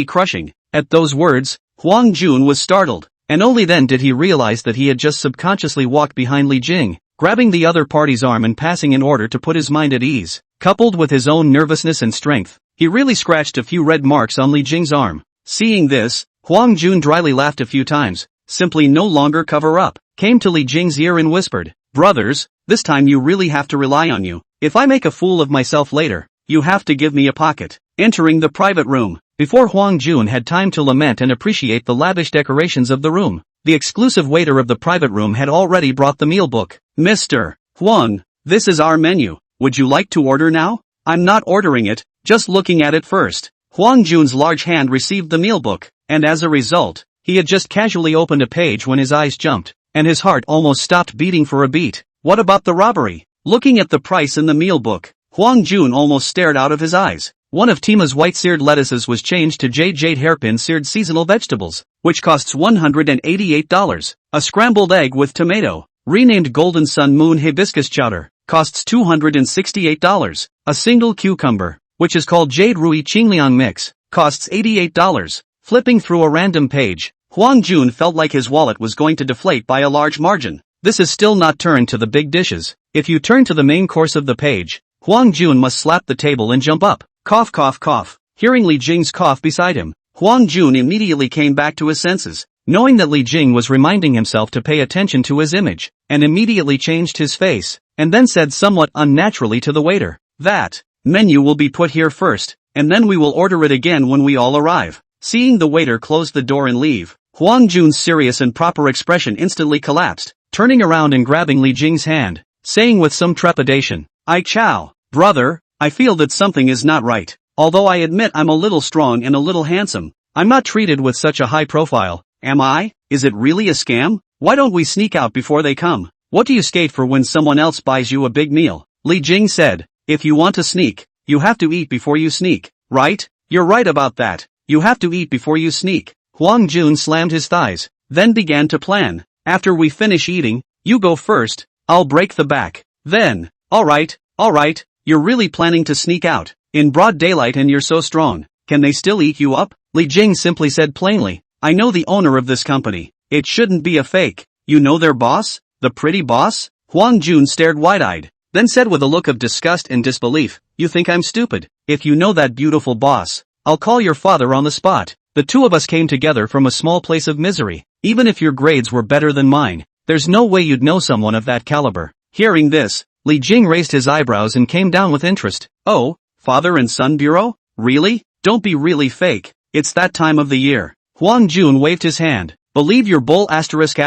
crushing. At those words, Huang Jun was startled, and only then did he realize that he had just subconsciously walked behind Li Jing, grabbing the other party's arm and passing in order to put his mind at ease. Coupled with his own nervousness and strength, he really scratched a few red marks on Li Jing's arm. Seeing this, Huang Jun dryly laughed a few times, simply no longer cover up, came to Li Jing's ear and whispered, "Brothers, this time you really have to rely on you. If I make a fool of myself later, you have to give me a pocket." Entering the private room, before Huang Jun had time to lament and appreciate the lavish decorations of the room, the exclusive waiter of the private room had already brought the meal book. "Mr. Huang, this is our menu. Would you like to order now?" "I'm not ordering it, just looking at it first." Huang Jun's large hand received the meal book, and as a result, he had just casually opened a page when his eyes jumped, and his heart almost stopped beating for a beat. What about the robbery? Looking at the price in the meal book, Huang Jun almost stared out of his eyes. One of Tima's white seared lettuces was changed to jade hairpin seared seasonal vegetables, which costs $188. A scrambled egg with tomato, renamed Golden Sun Moon hibiscus chowder, costs $268. A single cucumber, which is called Jade Rui Qingliang Mix, costs $88. Flipping through a random page, Huang Jun felt like his wallet was going to deflate by a large margin. This is still not turned to the big dishes. If you turn to the main course of the page, Huang Jun must slap the table and jump up. Cough cough cough. Hearing Li Jing's cough beside him, Huang Jun immediately came back to his senses, knowing that Li Jing was reminding himself to pay attention to his image, and immediately changed his face, and then said somewhat unnaturally to the waiter, "That menu will be put here first, and then we will order it again when we all arrive." Seeing the waiter close the door and leave, Huang Jun's serious and proper expression instantly collapsed, turning around and grabbing Li Jing's hand, saying with some trepidation, "I chow, brother, I feel that something is not right. Although I admit I'm a little strong and a little handsome, I'm not treated with such a high profile, am I? Is it really a scam? Why don't we sneak out before they come? What do you skate for when someone else buys you a big meal?" Li Jing said, "If you want to sneak, you have to eat before you sneak, right? You're right about that. You have to eat before you sneak." Huang Jun slammed his thighs, then began to plan. "After we finish eating, you go first, I'll break the back. Then, alright, you're really planning to sneak out, in broad daylight, and you're so strong, can they still eat you up?" Li Jing simply said plainly, "I know the owner of this company. It shouldn't be a fake. You know their boss? The pretty boss?" Huang Jun stared wide-eyed, then said with a look of disgust and disbelief, "You think I'm stupid? If you know that beautiful boss, I'll call your father on the spot. The two of us came together from a small place of misery. Even if your grades were better than mine, there's no way you'd know someone of that caliber." Hearing this, Li Jing raised his eyebrows and came down with interest. "Oh, father and son bureau? Really? Don't be really fake. It's that time of the year." Huang Jun waved his hand. "Believe your bull asterisk.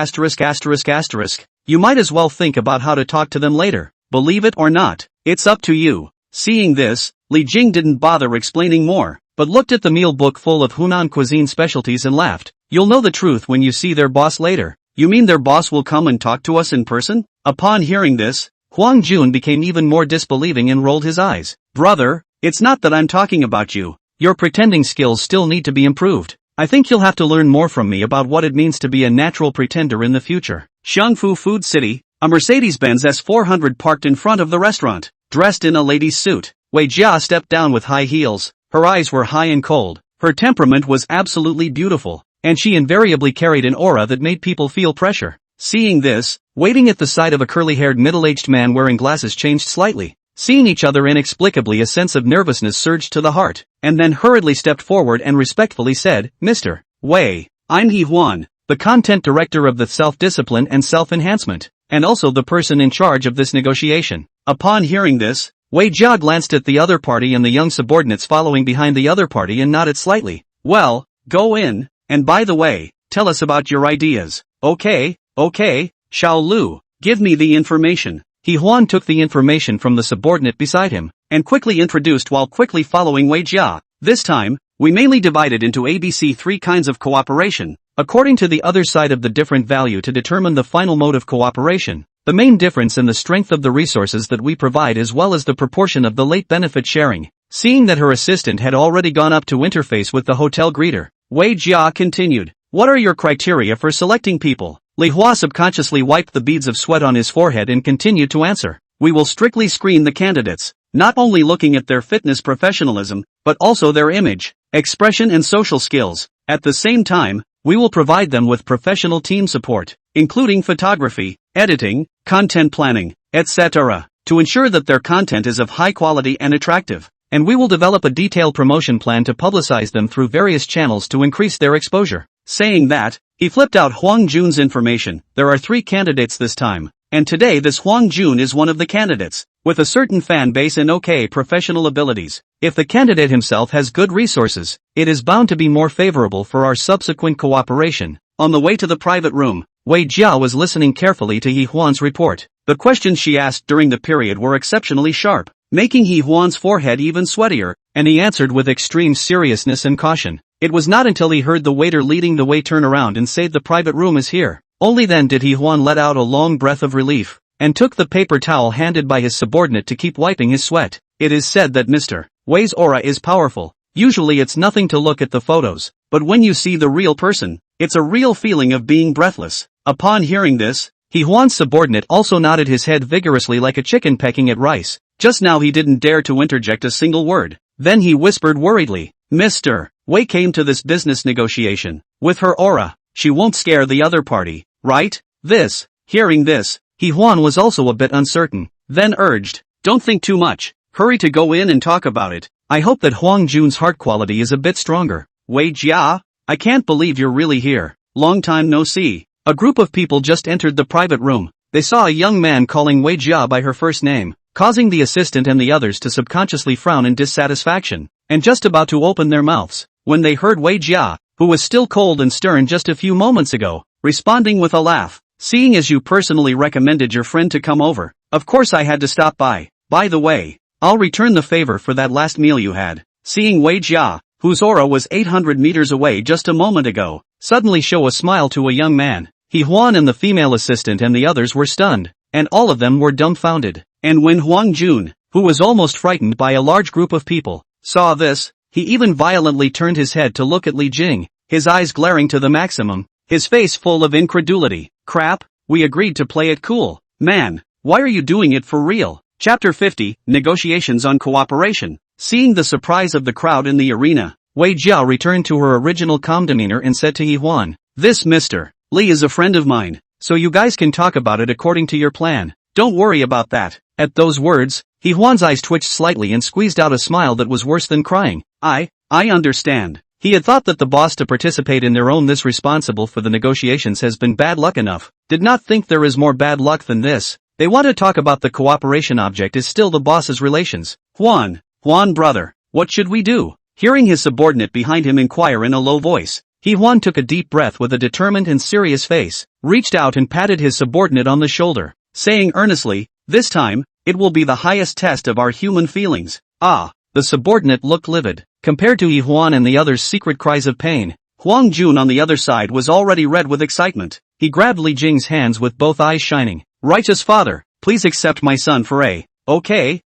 You might as well think about how to talk to them later. Believe it or not, it's up to you." Seeing this, Li Jing didn't bother explaining more, but looked at the meal book full of Hunan cuisine specialties and laughed. "You'll know the truth when you see their boss later." "You mean their boss will come and talk to us in person?" Upon hearing this, Huang Jun became even more disbelieving and rolled his eyes. "Brother, it's not that I'm talking about you. Your pretending skills still need to be improved. I think you'll have to learn more from me about what it means to be a natural pretender in the future." Xiangfu Food City, a Mercedes-Benz S400 parked in front of the restaurant. Dressed in a lady's suit, Wei Jia stepped down with high heels. Her eyes were high and cold. Her temperament was absolutely beautiful, and she invariably carried an aura that made people feel pressure. Seeing this, waiting at the side of a curly-haired middle-aged man wearing glasses changed slightly. Seeing each other inexplicably, a sense of nervousness surged to the heart, and then hurriedly stepped forward and respectfully said, "Mr. Wei, I'm He Huan, the content director of the self-discipline and self-enhancement, and also the person in charge of this negotiation." Upon hearing this, Wei Jia glanced at the other party and the young subordinates following behind the other party and nodded slightly. "Well, go in, and by the way, tell us about your ideas." Okay, Xiao Lu, give me the information." He Huan took the information from the subordinate beside him, and quickly introduced while quickly following Wei Jia. "This time, we mainly divided into ABC 3 kinds of cooperation, according to the other side of the different value to determine the final mode of cooperation. The main difference in the strength of the resources that we provide as well as the proportion of the late benefit sharing." Seeing that her assistant had already gone up to interface with the hotel greeter, Wei Jia continued, "What are your criteria for selecting people?" Li Hua subconsciously wiped the beads of sweat on his forehead and continued to answer. We will strictly screen the candidates, not only looking at their fitness professionalism, but also their image, expression and social skills. At the same time, we will provide them with professional team support, including photography, editing, content planning, etc., to ensure that their content is of high quality and attractive. And we will develop a detailed promotion plan to publicize them through various channels to increase their exposure. Saying that, he flipped out Huang Jun's information. There are 3 candidates this time, and today this Huang Jun is one of the candidates, with a certain fan base and okay professional abilities. If the candidate himself has good resources, it is bound to be more favorable for our subsequent cooperation. On the way to the private room, Wei Jia was listening carefully to Yi Huan's report. The questions she asked during the period were exceptionally sharp, making Yi Huan's forehead even sweatier, and he answered with extreme seriousness and caution. It was not until he heard the waiter leading the way turn around and say the private room is here. Only then did Yi Huan let out a long breath of relief, and took the paper towel handed by his subordinate to keep wiping his sweat. It is said that Mr. Wei's aura is powerful. Usually it's nothing to look at the photos, but when you see the real person, it's a real feeling of being breathless. Upon hearing this, Yi Huan's subordinate also nodded his head vigorously like a chicken pecking at rice. Just now he didn't dare to interject a single word. Then he whispered worriedly, Mr. Wei came to this business negotiation. With her aura, she won't scare the other party, right? Hearing this, Yi Huan was also a bit uncertain, then urged, don't think too much, hurry to go in and talk about it. I hope that Huang Jun's heart quality is a bit stronger. Wei Jia, I can't believe you're really here. Long time no see. A group of people just entered the private room. They saw a young man calling Wei Jia by her first name, causing the assistant and the others to subconsciously frown in dissatisfaction, and just about to open their mouths, when they heard Wei Jia, who was still cold and stern just a few moments ago, responding with a laugh. Seeing as you personally recommended your friend to come over, of course I had to stop by. By the way, I'll return the favor for that last meal you had. Seeing Wei Jia, whose aura was 800 meters away just a moment ago, suddenly show a smile to a young man, Yi Huan and the female assistant and the others were stunned, and all of them were dumbfounded. And when Huang Jun, who was almost frightened by a large group of people, saw this, he even violently turned his head to look at Li Jing, his eyes glaring to the maximum, his face full of incredulity. Crap, we agreed to play it cool. Man, why are you doing it for real? Chapter 50, Negotiations on Cooperation. Seeing the surprise of the crowd in the arena, Wei Jia returned to her original calm demeanor and said to Yi Huan, this Mr. Li is a friend of mine, so you guys can talk about it according to your plan. Don't worry about that. At those words, Yi Huan's eyes twitched slightly and squeezed out a smile that was worse than crying. I understand. He had thought that the boss to participate in their own this responsible for the negotiations has been bad luck enough. Did not think there is more bad luck than this. They want to talk about the cooperation object is still the boss's relations. Huan brother, what should we do? Hearing his subordinate behind him inquire in a low voice, Yi Huan took a deep breath with a determined and serious face, reached out and patted his subordinate on the shoulder, saying earnestly, this time, it will be the highest test of our human feelings. The subordinate looked livid. Compared to Yi Huan and the others' secret cries of pain, Huang Jun on the other side was already red with excitement. He grabbed Li Jing's hands with both eyes shining. Righteous father, please accept my son for a, okay,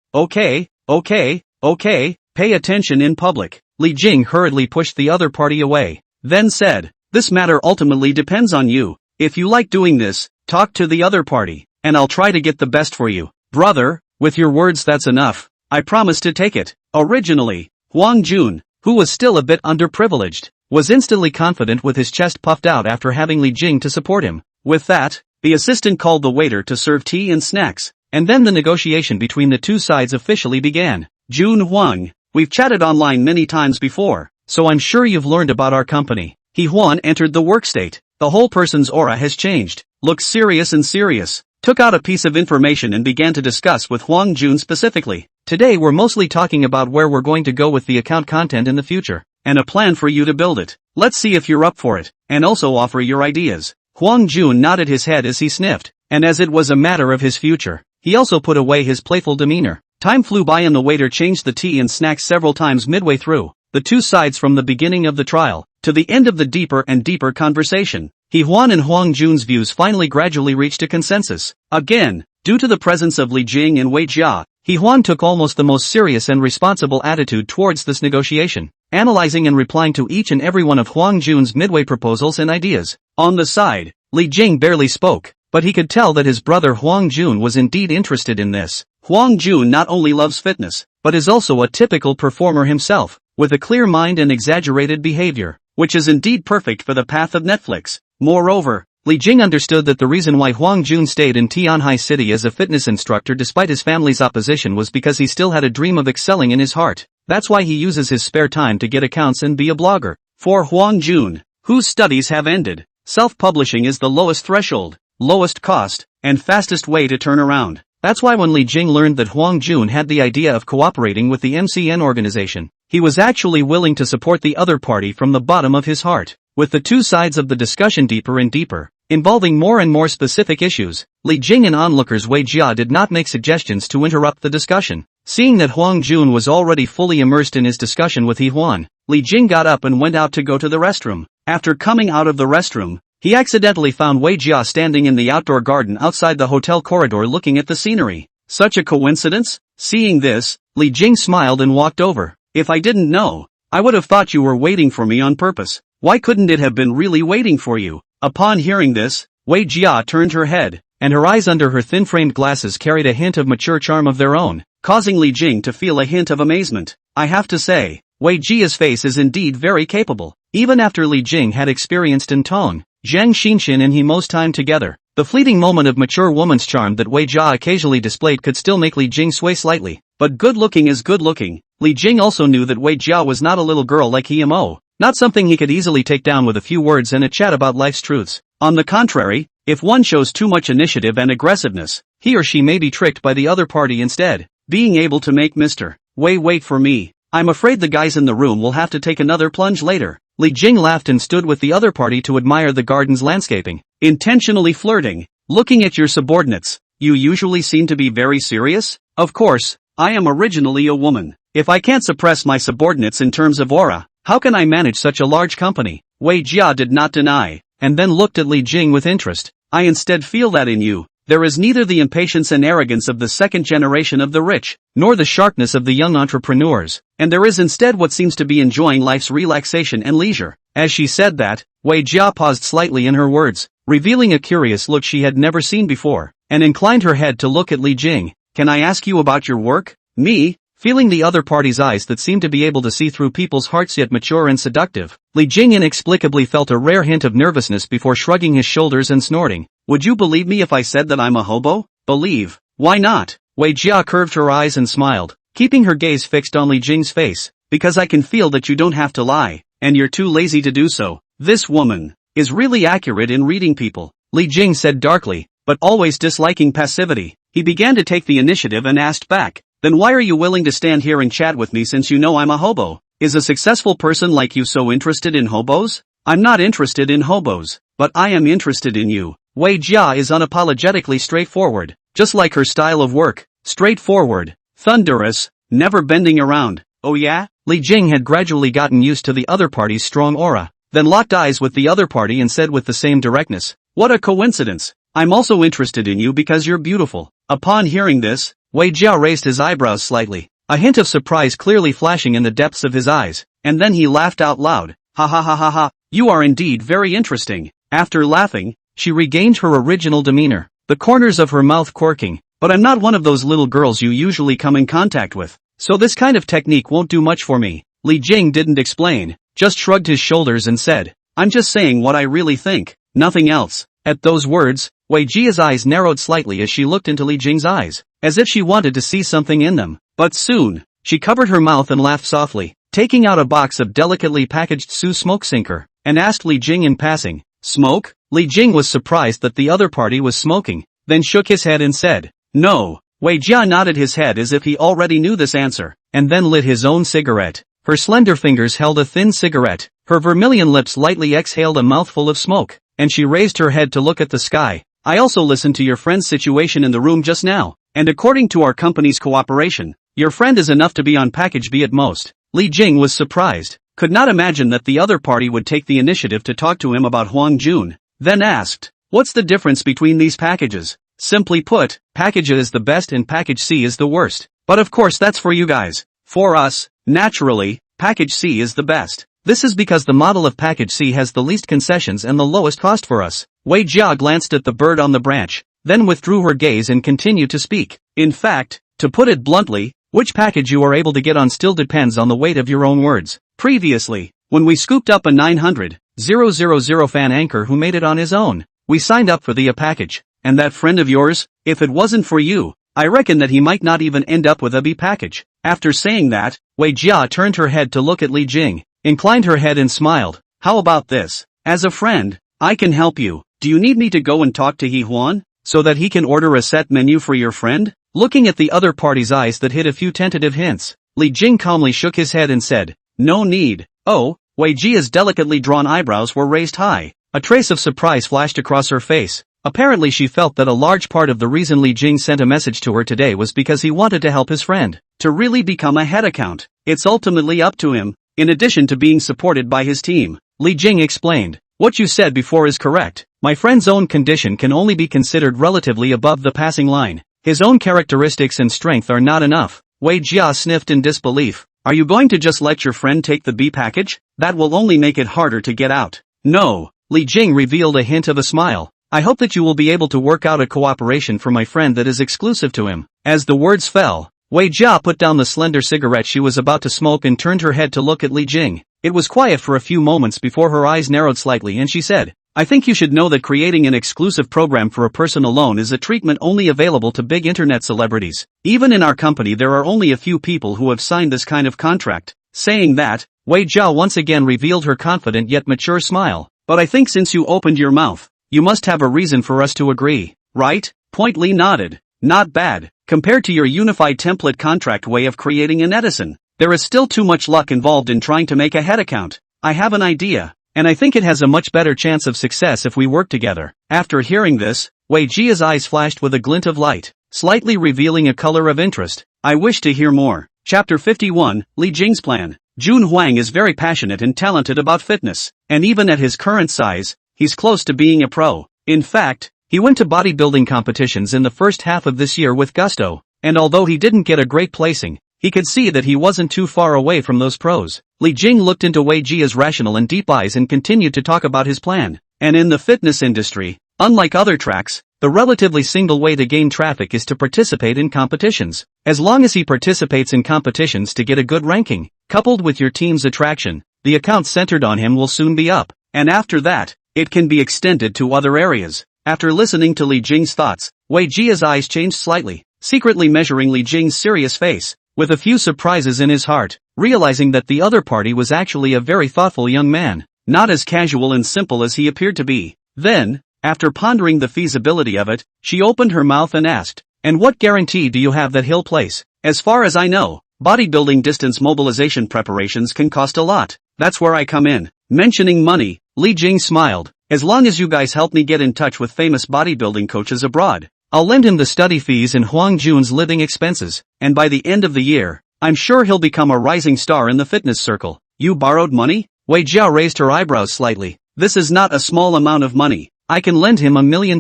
pay attention in public. Li Jing hurriedly pushed the other party away, then said, this matter ultimately depends on you. If you like doing this, talk to the other party, and I'll try to get the best for you. Brother, with your words that's enough. I promise to take it. Originally, Huang Jun, who was still a bit underprivileged, was instantly confident with his chest puffed out after having Li Jing to support him. With that, the assistant called the waiter to serve tea and snacks, and then the negotiation between the two sides officially began. Jun Huang, we've chatted online many times before, so I'm sure you've learned about our company. Yi Huan entered the workstate. The whole person's aura has changed, looked serious and serious, took out a piece of information and began to discuss with Huang Jun specifically. Today we're mostly talking about where we're going to go with the account content in the future, and a plan for you to build it. Let's see if you're up for it, and also offer your ideas. Huang Jun nodded his head as he sniffed, and as it was a matter of his future, he also put away his playful demeanor. Time flew by and the waiter changed the tea and snacks several times midway through the two sides from the beginning of the trial to the end of the deeper and deeper conversation. Yi Huan and Huang Jun's views finally gradually reached a consensus. Again, due to the presence of Li Jing and Wei Jia, Yi Huan took almost the most serious and responsible attitude towards this negotiation, analyzing and replying to each and every one of Huang Jun's midway proposals and ideas. On the side, Li Jing barely spoke, but he could tell that his brother Huang Jun was indeed interested in this. Huang Jun not only loves fitness, but is also a typical performer himself, with a clear mind and exaggerated behavior, which is indeed perfect for the path of Netflix. Moreover, Li Jing understood that the reason why Huang Jun stayed in Tianhai City as a fitness instructor despite his family's opposition was because he still had a dream of excelling in his heart. That's why he uses his spare time to get accounts and be a blogger. For Huang Jun, whose studies have ended, self-publishing is the lowest threshold, lowest cost, and fastest way to turn around. That's why when Li Jing learned that Huang Jun had the idea of cooperating with the MCN organization, he was actually willing to support the other party from the bottom of his heart. With the two sides of the discussion deeper and deeper, involving more and more specific issues, Li Jing and onlookers Wei Jia did not make suggestions to interrupt the discussion. Seeing that Huang Jun was already fully immersed in his discussion with He Huan, Li Jing got up and went out to go to the restroom. After coming out of the restroom, he accidentally found Wei Jia standing in the outdoor garden outside the hotel corridor looking at the scenery. Such a coincidence? Seeing this, Li Jing smiled and walked over. If I didn't know, I would have thought you were waiting for me on purpose. Why couldn't it have been really waiting for you? Upon hearing this, Wei Jia turned her head, and her eyes under her thin-framed glasses carried a hint of mature charm of their own, causing Li Jing to feel a hint of amazement. I have to say, Wei Jia's face is indeed very capable. Even after Li Jing had experienced in Tong, Zhang Xinxin and he most time together, the fleeting moment of mature woman's charm that Wei Jia occasionally displayed could still make Li Jing sway slightly. But good looking is good looking. Li Jing also knew that Wei Jia was not a little girl like Mo. Not something he could easily take down with a few words and a chat about life's truths. On the contrary, if one shows too much initiative and aggressiveness, he or she may be tricked by the other party instead. Being able to make Mr. Wei wait for me. I'm afraid the guys in the room will have to take another plunge later. Li Jing laughed and stood with the other party to admire the garden's landscaping. Intentionally flirting. Looking at your subordinates. You usually seem to be very serious? Of course, I am originally a woman. If I can't suppress my subordinates in terms of aura, how can I manage such a large company? Wei Jia did not deny, and then looked at Li Jing with interest. I instead feel that in you, there is neither the impatience and arrogance of the second generation of the rich, nor the sharpness of the young entrepreneurs, and there is instead what seems to be enjoying life's relaxation and leisure. As she said that, Wei Jia paused slightly in her words, revealing a curious look she had never seen before, and inclined her head to look at Li Jing. Can I ask you about your work? Me? Feeling the other party's eyes that seemed to be able to see through people's hearts yet mature and seductive, Li Jing inexplicably felt a rare hint of nervousness before shrugging his shoulders and snorting. Would you believe me if I said that I'm a hobo? Believe. Why not? Wei Jia curved her eyes and smiled, keeping her gaze fixed on Li Jing's face. Because I can feel that you don't have to lie, and you're too lazy to do so. This woman is really accurate in reading people, Li Jing said darkly, but always disliking passivity. He began to take the initiative and asked back, then why are you willing to stand here and chat with me since you know I'm a hobo? Is a successful person like you so interested in hobos? I'm not interested in hobos, but I am interested in you. Wei Jia is unapologetically straightforward, just like her style of work, straightforward, thunderous, never bending around. Oh yeah? Li Jing had gradually gotten used to the other party's strong aura, then locked eyes with the other party and said with the same directness, what a coincidence. I'm also interested in you because you're beautiful. Upon hearing this, Wei Jia raised his eyebrows slightly, a hint of surprise clearly flashing in the depths of his eyes, and then he laughed out loud. Ha ha ha ha ha, you are indeed very interesting. After laughing, she regained her original demeanor, the corners of her mouth quirking, but I'm not one of those little girls you usually come in contact with, so this kind of technique won't do much for me. Li Jing didn't explain, just shrugged his shoulders and said, I'm just saying what I really think, nothing else. At those words, Wei Jia's eyes narrowed slightly as she looked into Li Jing's eyes, as if she wanted to see something in them. But soon, she covered her mouth and laughed softly, taking out a box of delicately packaged Su smoke sinker, and asked Li Jing in passing, smoke? Li Jing was surprised that the other party was smoking, then shook his head and said, no. Wei Jia nodded his head as if he already knew this answer, and then lit his own cigarette. Her slender fingers held a thin cigarette, her vermilion lips lightly exhaled a mouthful of smoke, and she raised her head to look at the sky. I also listened to your friend's situation in the room just now, and according to our company's cooperation, your friend is enough to be on package B at most. Li Jing was surprised, could not imagine that the other party would take the initiative to talk to him about Huang Jun, then asked, what's the difference between these packages? Simply put, package A is the best and package C is the worst. But of course that's for you guys. For us, naturally, package C is the best. This is because the model of package C has the least concessions and the lowest cost for us. Wei Jia glanced at the bird on the branch, then withdrew her gaze and continued to speak. In fact, to put it bluntly, which package you are able to get on still depends on the weight of your own words. Previously, when we scooped up a 900,000 fan anchor who made it on his own, we signed up for the A package. And that friend of yours, if it wasn't for you, I reckon that he might not even end up with a B package. After saying that, Wei Jia turned her head to look at Li Jing, inclined her head and smiled. How about this? As a friend, I can help you. Do you need me to go and talk to He Huan, so that he can order a set menu for your friend? Looking at the other party's eyes that hid a few tentative hints, Li Jing calmly shook his head and said, no need. Oh, Wei Jia's delicately drawn eyebrows were raised high. A trace of surprise flashed across her face. Apparently she felt that a large part of the reason Li Jing sent a message to her today was because he wanted to help his friend to really become a head account. It's ultimately up to him, in addition to being supported by his team. Li Jing explained, what you said before is correct. My friend's own condition can only be considered relatively above the passing line. His own characteristics and strength are not enough. Wei Jia sniffed in disbelief. Are you going to just let your friend take the B package? That will only make it harder to get out. No. Li Jing revealed a hint of a smile. I hope that you will be able to work out a cooperation for my friend that is exclusive to him. As the words fell, Wei Jia put down the slender cigarette she was about to smoke and turned her head to look at Li Jing. It was quiet for a few moments before her eyes narrowed slightly and she said, I think you should know that creating an exclusive program for a person alone is a treatment only available to big internet celebrities. Even in our company there are only a few people who have signed this kind of contract. Saying that, Wei Jia once again revealed her confident yet mature smile. But I think since you opened your mouth, you must have a reason for us to agree, right? Point Li nodded. Not bad. Compared to your unified template contract way of creating an Edison, there is still too much luck involved in trying to make a head account. I have an idea. And I think it has a much better chance of success if we work together. After hearing this, Wei Jia's eyes flashed with a glint of light, slightly revealing a color of interest. I wish to hear more. Chapter 51, Li Jing's plan. Jun Huang is very passionate and talented about fitness, and even at his current size, he's close to being a pro. In fact, he went to bodybuilding competitions in the first half of this year with gusto, and although he didn't get a great placing, he could see that he wasn't too far away from those pros. Li Jing looked into Wei Jia's rational and deep eyes and continued to talk about his plan. And in the fitness industry, unlike other tracks, the relatively single way to gain traffic is to participate in competitions. As long as he participates in competitions to get a good ranking, coupled with your team's attraction, the account centered on him will soon be up. And after that, it can be extended to other areas. After listening to Li Jing's thoughts, Wei Jia's eyes changed slightly, secretly measuring Li Jing's serious face, with a few surprises in his heart, realizing that the other party was actually a very thoughtful young man, not as casual and simple as he appeared to be. Then, after pondering the feasibility of it, she opened her mouth and asked, and what guarantee do you have that he'll place? As far as I know, bodybuilding distance mobilization preparations can cost a lot. That's where I come in. Mentioning money, Li Jing smiled. As long as you guys help me get in touch with famous bodybuilding coaches abroad, I'll lend him the study fees and Huang Jun's living expenses, and by the end of the year, I'm sure he'll become a rising star in the fitness circle. You borrowed money? Wei Jia raised her eyebrows slightly. This is not a small amount of money. I can lend him $1 million.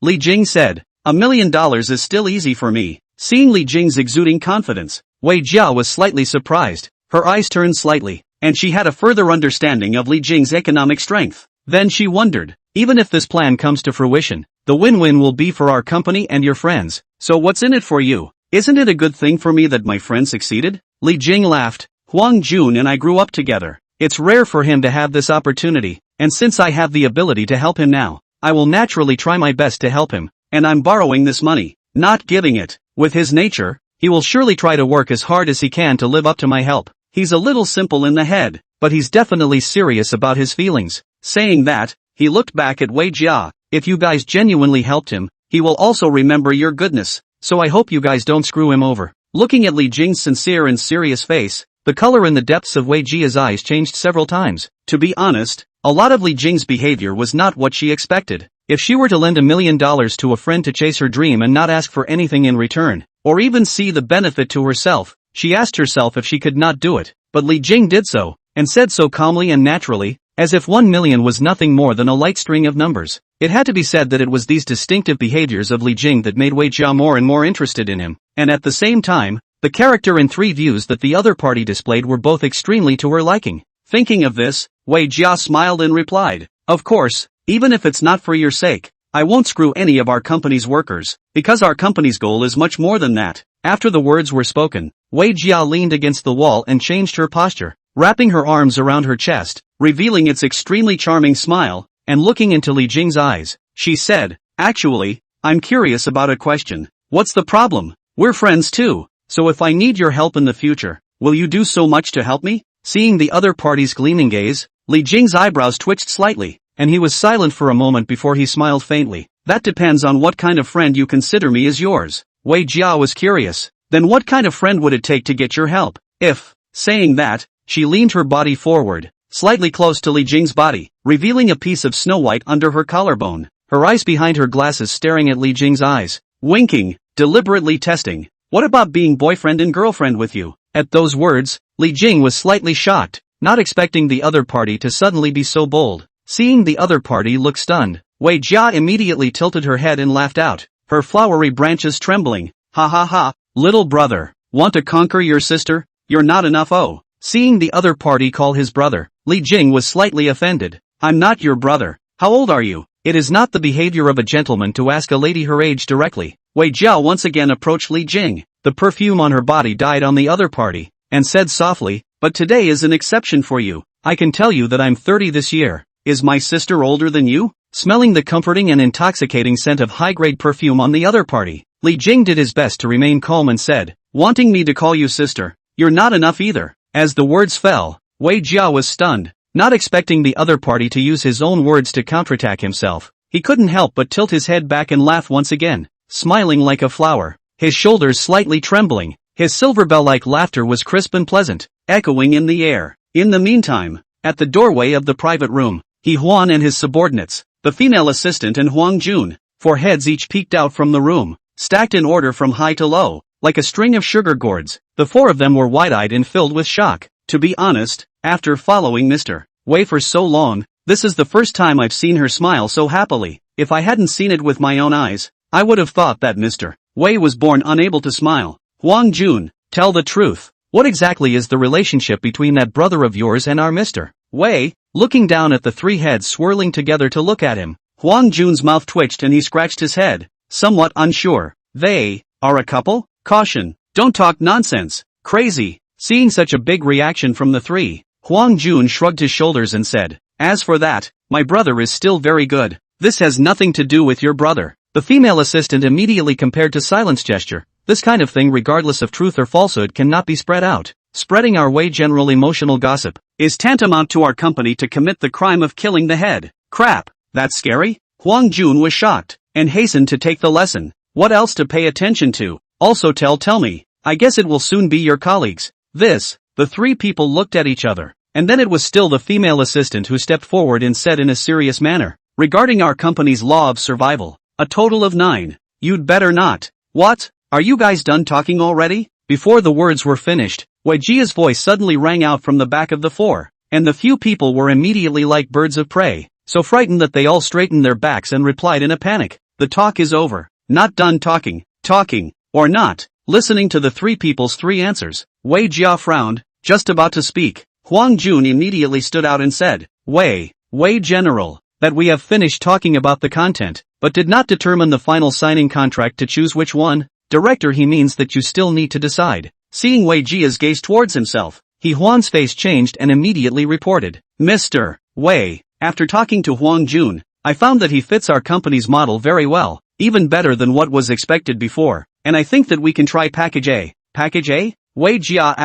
Li Jing said. $1 million is still easy for me. Seeing Li Jing's exuding confidence, Wei Jia was slightly surprised. Her eyes turned slightly, and she had a further understanding of Li Jing's economic strength. Then she wondered, even if this plan comes to fruition, the win-win will be for our company and your friends. So what's in it for you? Isn't it a good thing for me that my friend succeeded? Li Jing laughed. Huang Jun and I grew up together. It's rare for him to have this opportunity, and since I have the ability to help him now, I will naturally try my best to help him, and I'm borrowing this money, not giving it. With his nature, he will surely try to work as hard as he can to live up to my help. He's a little simple in the head, but he's definitely serious about his feelings. Saying that, he looked back at Wei Jia. If you guys genuinely helped him, he will also remember your goodness, so I hope you guys don't screw him over. Looking at Li Jing's sincere and serious face, the color in the depths of Wei Jia's eyes changed several times. To be honest, a lot of Li Jing's behavior was not what she expected. If she were to lend $1 million to a friend to chase her dream and not ask for anything in return, or even see the benefit to herself, she asked herself if she could not do it. But Li Jing did so, and said so calmly and naturally, as if 1 million was nothing more than a light string of numbers. It had to be said that it was these distinctive behaviors of Li Jing that made Wei Jia more and more interested in him, and at the same time, the character and 3 views that the other party displayed were both extremely to her liking. Thinking of this, Wei Jia smiled and replied, "Of course, even if it's not for your sake, I won't screw any of our company's workers, because our company's goal is much more than that." After the words were spoken, Wei Jia leaned against the wall and changed her posture, wrapping her arms around her chest, revealing its extremely charming smile, and looking into Li Jing's eyes. She said, "Actually, I'm curious about a question. What's the problem? We're friends too, so if I need your help in the future, will you do so much to help me?" Seeing the other party's gleaming gaze, Li Jing's eyebrows twitched slightly, and he was silent for a moment before he smiled faintly. "That depends on what kind of friend you consider me as yours." Wei Jia was curious. "Then what kind of friend would it take to get your help?" If, saying that, she leaned her body forward, slightly close to Li Jing's body, revealing a piece of snow white under her collarbone, her eyes behind her glasses staring at Li Jing's eyes, winking, deliberately testing. "What about being boyfriend and girlfriend with you?" At those words, Li Jing was slightly shocked, not expecting the other party to suddenly be so bold. Seeing the other party look stunned, Wei Jia immediately tilted her head and laughed out, her flowery branches trembling. "Ha ha ha, little brother, want to conquer your sister? You're not enough." Oh. Seeing the other party call his brother, Li Jing was slightly offended. "I'm not your brother. How old are you?" It is not the behavior of a gentleman to ask a lady her age directly. Wei Jia once again approached Li Jing. The perfume on her body died on the other party, and said softly, "But today is an exception for you. I can tell you that I'm 30 this year. Is my sister older than you?" Smelling the comforting and intoxicating scent of high-grade perfume on the other party, Li Jing did his best to remain calm and said, "Wanting me to call you sister? You're not enough either." As the words fell, Wei Jia was stunned, not expecting the other party to use his own words to counterattack himself. He couldn't help but tilt his head back and laugh once again, smiling like a flower, his shoulders slightly trembling. His silver bell-like laughter was crisp and pleasant, echoing in the air. In the meantime, at the doorway of the private room, He Huan and his subordinates, the female assistant and Huang Jun, 4 heads each peeked out from the room, stacked in order from high to low, like a string of sugar gourds. The 4 of them were wide-eyed and filled with shock. To be honest, after following Mr. Wei for so long, this is the first time I've seen her smile so happily. If I hadn't seen it with my own eyes, I would have thought that Mr. Wei was born unable to smile. Huang Jun, tell the truth. What exactly is the relationship between that brother of yours and our Mr. Wei? Looking down at the 3 heads swirling together to look at him, Huang Jun's mouth twitched and he scratched his head, somewhat unsure. They are a couple? Caution, don't talk nonsense. Crazy. Seeing such a big reaction from the 3, Huang Jun shrugged his shoulders and said, "As for that, my brother is still very good. This has nothing to do with your brother." The female assistant immediately compared to silence gesture. This kind of thing, regardless of truth or falsehood, cannot be spread out. Spreading our way general emotional gossip is tantamount to our company to commit the crime of killing the head. Crap, that's scary? Huang Jun was shocked, and hastened to take the lesson. What else to pay attention to? Also tell me, I guess it will soon be your colleagues. The 3 people looked at each other, and then it was still the female assistant who stepped forward and said in a serious manner, "Regarding our company's law of survival, a total of 9. You'd better not." "What? Are you guys done talking already?" Before the words were finished, Wei Jia's voice suddenly rang out from the back of the 4, and the few people were immediately like birds of prey, so frightened that they all straightened their backs and replied in a panic, "The talk is over. Not done talking, or not." Listening to the 3 people's 3 answers, Wei Jia frowned, just about to speak. Huang Jun immediately stood out and said, Wei General, that we have finished talking about the content, but did not determine the final signing contract to choose which one. Director, he means that you still need to decide." Seeing Wei Jia's gaze towards himself, He Huan's face changed and immediately reported, "Mr. Wei, after talking to Huang Jun, I found that he fits our company's model very well, even better than what was expected before, and I think that we can try package A." Package A? Wei Jia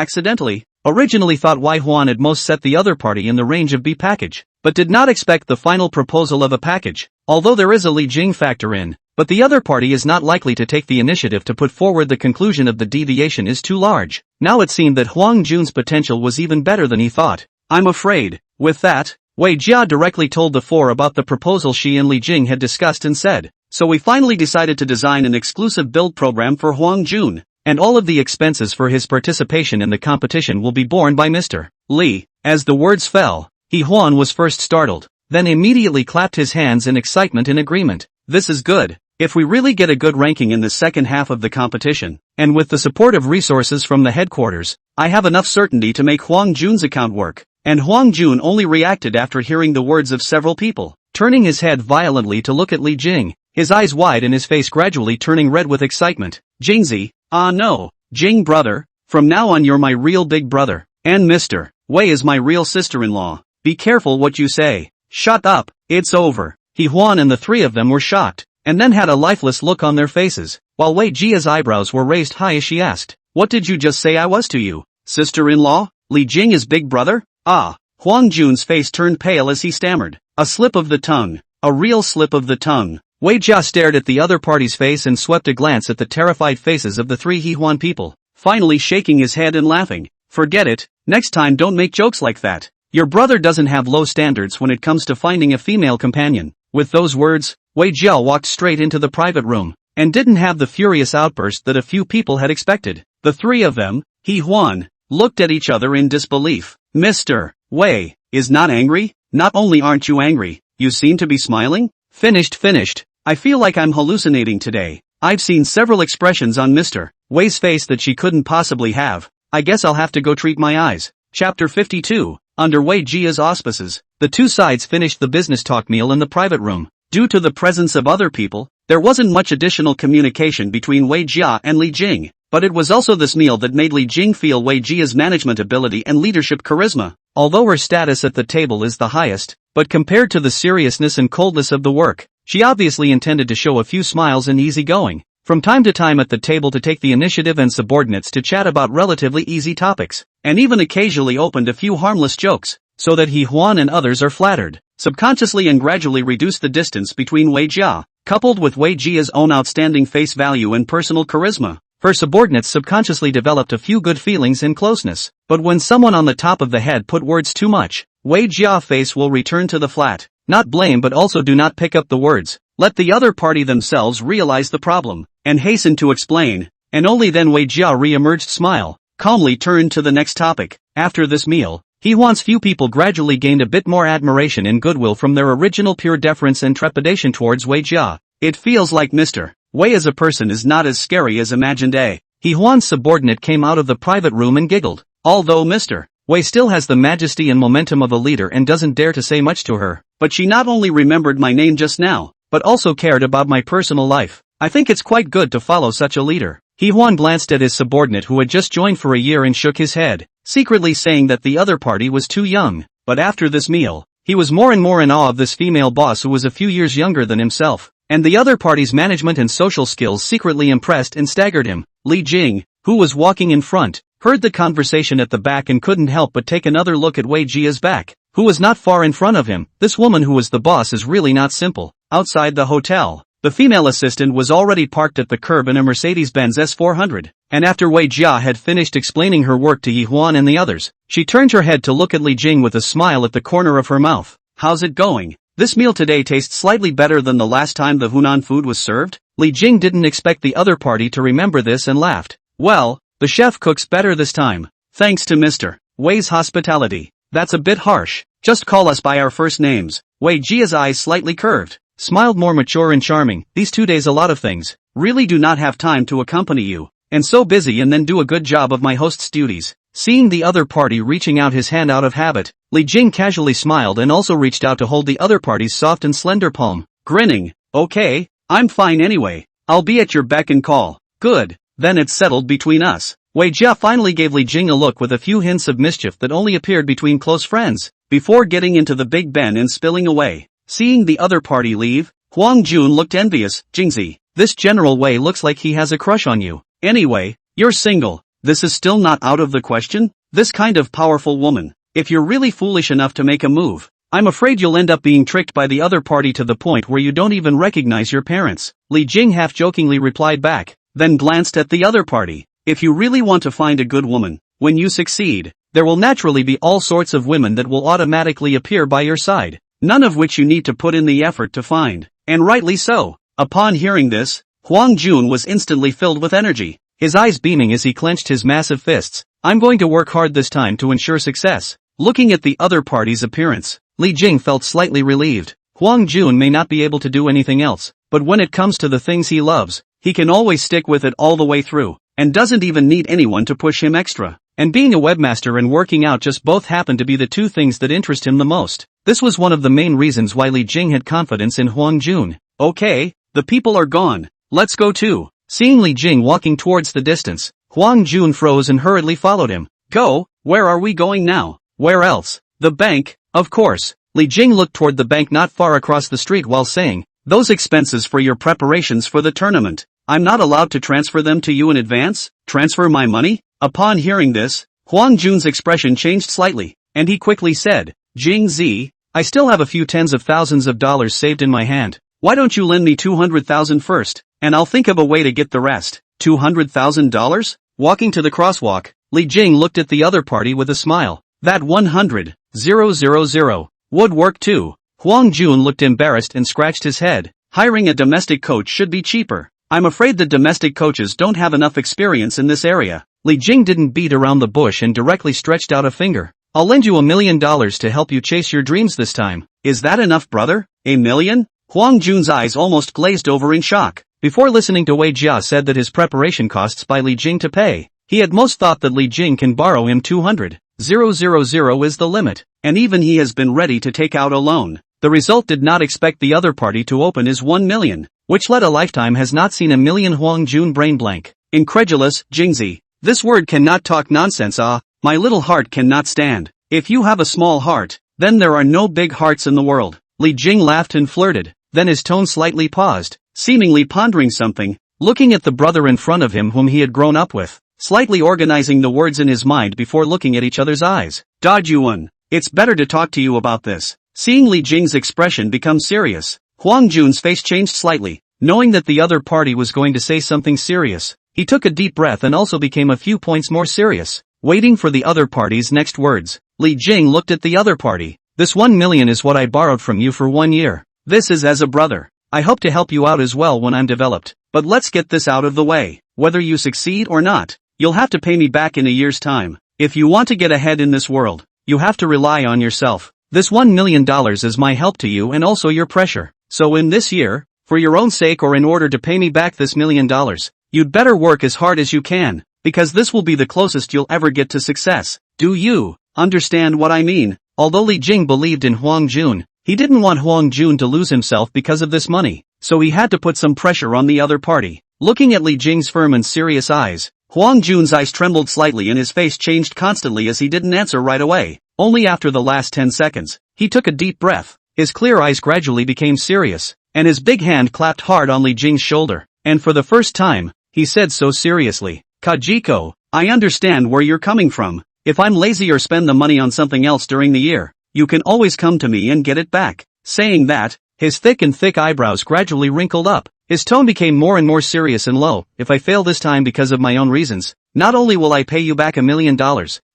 originally thought Wei Huan had most set the other party in the range of B package, but did not expect the final proposal of a package. Although there is a Li Jing factor in, but the other party is not likely to take the initiative to put forward the conclusion of the deviation is too large. Now it seemed that Huang Jun's potential was even better than he thought. "I'm afraid." With that, Wei Jia directly told the 4 about the proposal she and Li Jing had discussed and said, "So we finally decided to design an exclusive build program for Huang Jun, and all of the expenses for his participation in the competition will be borne by Mr. Li." As the words fell, He Huan was first startled, then immediately clapped his hands in excitement in agreement. "This is good. If we really get a good ranking in the second half of the competition, and with the support of resources from the headquarters, I have enough certainty to make Huang Jun's account work. and Huang Jun only reacted after hearing the words of several people. Turning his head violently to look at Li Jing, his eyes wide and his face gradually turning red with excitement. Jingzi, ah no, Jing brother, from now on you're my real big brother, and Mr. Wei is my real sister-in-law. Be careful what you say. Shut up, it's over. He Huan and the three of them were shocked, and then had a lifeless look on their faces, while Wei Jia's eyebrows were raised high as she asked, what did you just say I was to you? Sister-in-law? Li Jing is big brother? Ah, Huang Jun's face turned pale as he stammered. A slip of the tongue. A real slip of the tongue. Wei Jia stared at the other party's face and swept a glance at the terrified faces of the three He Huan people, finally shaking his head and laughing. Forget it, next time don't make jokes like that. Your brother doesn't have low standards when it comes to finding a female companion. With those words, Wei Jia walked straight into the private room, and didn't have the furious outburst that a few people had expected. The three of them, He Huan, looked at each other in disbelief. Mr. Wei is not angry? Not only aren't you angry, you seem to be smiling? Finished. I feel like I'm hallucinating today. I've seen several expressions on Mr. Wei's face that she couldn't possibly have. I guess I'll have to go treat my eyes. Chapter 52. Under Wei Jia's auspices, the two sides finished the business talk meal in the private room. Due to the presence of other people, there wasn't much additional communication between Wei Jia and Li Jing, but it was also this meal that made Li Jing feel Wei Jia's management ability and leadership charisma. Although her status at the table is the highest, but compared to the seriousness and coldness of the work, she obviously intended to show a few smiles and easygoing from time to time at the table to take the initiative and subordinates to chat about relatively easy topics, and even occasionally opened a few harmless jokes, so that He Huan and others are flattered, subconsciously and gradually reduce the distance between Wei Jia, coupled with Wei Jia's own outstanding face value and personal charisma. Her subordinates subconsciously developed a few good feelings and closeness, but when someone on the top of the head put words too much, Wei Jia's face will return to the flat. Not blame but also do not pick up the words. Let the other party themselves realize the problem, and hasten to explain, and only then Wei Jia re-emerged smile, calmly turned to the next topic. After this meal, He Huan's few people gradually gained a bit more admiration and goodwill from their original pure deference and trepidation towards Wei Jia. It feels like Mr. Wei as a person is not as scary as imagined. He Huan's subordinate came out of the private room and giggled. Although Mr. Wei still has the majesty and momentum of a leader and doesn't dare to say much to her, but she not only remembered my name just now, but also cared about my personal life. I think it's quite good to follow such a leader. He Huan glanced at his subordinate who had just joined for a year and shook his head, secretly saying that the other party was too young. But after this meal, he was more and more in awe of this female boss who was a few years younger than himself, and the other party's management and social skills secretly impressed and staggered him. Li Jing, who was walking in front, heard the conversation at the back and couldn't help but take another look at Wei Jia's back, who was not far in front of him. This woman who was the boss is really not simple. Outside the hotel, the female assistant was already parked at the curb in a Mercedes-Benz S400, and after Wei Jia had finished explaining her work to He Huan and the others, she turned her head to look at Li Jing with a smile at the corner of her mouth. How's it going? This meal today tastes slightly better than the last time the Hunan food was served? Li Jing didn't expect the other party to remember this and laughed. Well, the chef cooks better this time, thanks to Mr. Wei's hospitality. That's a bit harsh. Just call us by our first names. Wei Jia's eyes slightly curved, smiled more mature and charming. These 2 days a lot of things. Really do not have time to accompany you, and so busy and then do a good job of my host's duties. Seeing the other party reaching out his hand out of habit, Li Jing casually smiled and also reached out to hold the other party's soft and slender palm, grinning. Okay, I'm fine anyway. I'll be at your beck and call. Good, then it's settled between us. Wei Jia finally gave Li Jing a look with a few hints of mischief that only appeared between close friends, before getting into the Big Ben and spilling away. Seeing the other party leave, Huang Jun looked envious. Jingzi, this General Wei looks like he has a crush on you. Anyway, you're single. This is still not out of the question? This kind of powerful woman, if you're really foolish enough to make a move, I'm afraid you'll end up being tricked by the other party to the point where you don't even recognize your parents. Li Jing half-jokingly replied back, then glanced at the other party. If you really want to find a good woman, when you succeed, there will naturally be all sorts of women that will automatically appear by your side, none of which you need to put in the effort to find, and rightly so. Upon hearing this, Huang Jun was instantly filled with energy, his eyes beaming as he clenched his massive fists. I'm going to work hard this time to ensure success. Looking at the other party's appearance, Li Jing felt slightly relieved. Huang Jun may not be able to do anything else, but when it comes to the things he loves, he can always stick with it all the way through, and doesn't even need anyone to push him extra. and being a webmaster and working out just both happened to be the two things that interest him the most. This was one of the main reasons why Li Jing had confidence in Huang Jun. Okay, the people are gone. Let's go too. Seeing Li Jing walking towards the distance, Huang Jun froze and hurriedly followed him. Go? Where are we going now? Where else? The bank, of course. Li Jing looked toward the bank not far across the street while saying, those expenses for your preparations for the tournament. I'm not allowed to transfer them to you in advance? Transfer my money? Upon hearing this, Huang Jun's expression changed slightly, and he quickly said, Jing Zi, I still have a few tens of thousands of dollars saved in my hand. Why don't you lend me 200,000 first, and I'll think of a way to get the rest. $200,000? Walking to the crosswalk, Li Jing looked at the other party with a smile. That 100,000 would work too. Huang Jun looked embarrassed and scratched his head. Hiring a domestic coach should be cheaper. I'm afraid the domestic coaches don't have enough experience in this area. Li Jing didn't beat around the bush and directly stretched out a finger. I'll lend you $1 million to help you chase your dreams this time. Is that enough, brother? $1 million? Huang Jun's eyes almost glazed over in shock. Before listening to Wei Jia said that his preparation costs by Li Jing to pay, he had most thought that Li Jing can borrow him 200,000 is the limit, and even he has been ready to take out a loan. The result did not expect the other party to open is 1 million, which led a lifetime has not seen $1 million. Huang Jun brain blank. Incredulous, Jingzi. This word cannot talk nonsense. My little heart cannot stand. If you have a small heart, then there are no big hearts in the world. Li Jing laughed and flirted, then his tone slightly paused, seemingly pondering something, looking at the brother in front of him whom he had grown up with, slightly organizing the words in his mind before looking at each other's eyes. Da Juan, it's better to talk to you about this. Seeing Li Jing's expression become serious, Huang Jun's face changed slightly, knowing that the other party was going to say something serious. He took a deep breath and also became a few points more serious, waiting for the other party's next words. Li Jing looked at the other party. This 1 million is what I borrowed from you for 1 year. This is as a brother. I hope to help you out as well when I'm developed. But let's get this out of the way. Whether you succeed or not, you'll have to pay me back in a year's time. If you want to get ahead in this world, you have to rely on yourself. This $1 million is my help to you and also your pressure. So in this year, for your own sake or in order to pay me back this $1 million, you'd better work as hard as you can, because this will be the closest you'll ever get to success. Do you understand what I mean? Although Li Jing believed in Huang Jun, he didn't want Huang Jun to lose himself because of this money, so he had to put some pressure on the other party. Looking at Li Jing's firm and serious eyes, Huang Jun's eyes trembled slightly and his face changed constantly as he didn't answer right away. Only after the last 10 seconds, he took a deep breath, his clear eyes gradually became serious, and his big hand clapped hard on Li Jing's shoulder, and for the first time, he said so seriously, Kajiko, I understand where you're coming from. If I'm lazy or spend the money on something else during the year, you can always come to me and get it back. Saying that, his thick eyebrows gradually wrinkled up. His tone became more and more serious and low. If I fail this time because of my own reasons, not only will I pay you back $1 million,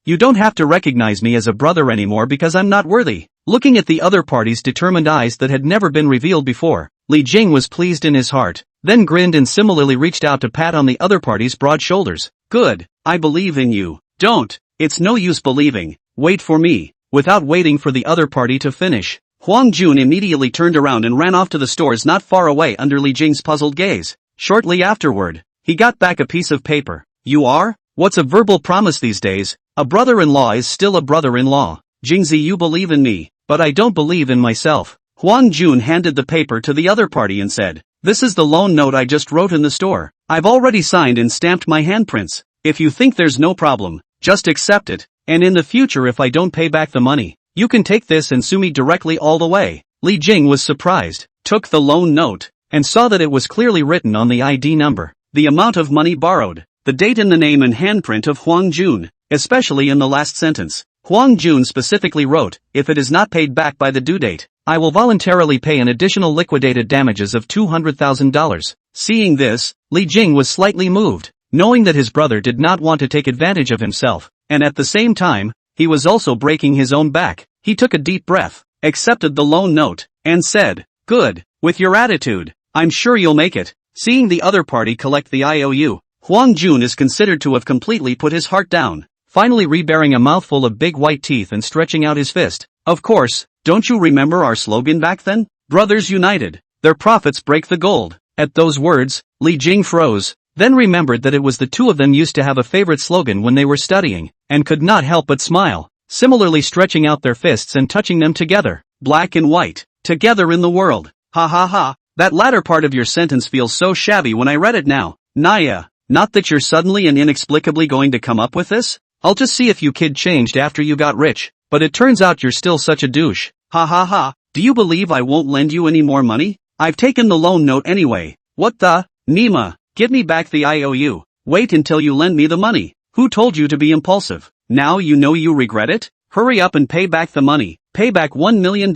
you don't have to recognize me as a brother anymore because I'm not worthy. Looking at the other party's determined eyes that had never been revealed before, Li Jing was pleased in his heart, then grinned and similarly reached out to pat on the other party's broad shoulders. Good, I believe in you. Don't. It's no use believing. Wait for me. Without waiting for the other party to finish, Huang Jun immediately turned around and ran off to the stores not far away under Li Jing's puzzled gaze. Shortly afterward, he got back a piece of paper. You are? What's a verbal promise these days? A brother-in-law is still a brother-in-law. Jingzi, you believe in me, but I don't believe in myself. Huang Jun handed the paper to the other party and said, this is the loan note I just wrote in the store. I've already signed and stamped my handprints. If you think there's no problem, just accept it, and in the future if I don't pay back the money, you can take this and sue me directly all the way. Li Jing was surprised, took the loan note, and saw that it was clearly written on the ID number, the amount of money borrowed, the date and the name and handprint of Huang Jun, especially in the last sentence. Huang Jun specifically wrote, if it is not paid back by the due date, I will voluntarily pay an additional liquidated damages of $200,000. Seeing this, Li Jing was slightly moved, knowing that his brother did not want to take advantage of himself, and at the same time, he was also breaking his own back. He took a deep breath, accepted the loan note, and said, good, with your attitude, I'm sure you'll make it. Seeing the other party collect the IOU, Huang Jun is considered to have completely put his heart down, finally rebaring a mouthful of big white teeth and stretching out his fist. Of course, don't you remember our slogan back then? Brothers united, their profits break the gold. At those words, Li Jing froze, then remembered that it was the two of them used to have a favorite slogan when they were studying, and could not help but smile, similarly stretching out their fists and touching them together. Black and white, together in the world. Ha ha ha, that latter part of your sentence feels so shabby when I read it now. Naya, not that you're suddenly and inexplicably going to come up with this? I'll just see if you kid changed after you got rich, but it turns out you're still such a douche. Ha ha ha, do you believe I won't lend you any more money? I've taken the loan note anyway. What the? Nima, give me back the IOU. Wait until you lend me the money. Who told you to be impulsive? Now you know you regret it? Hurry up and pay back the money. Pay back $1 million.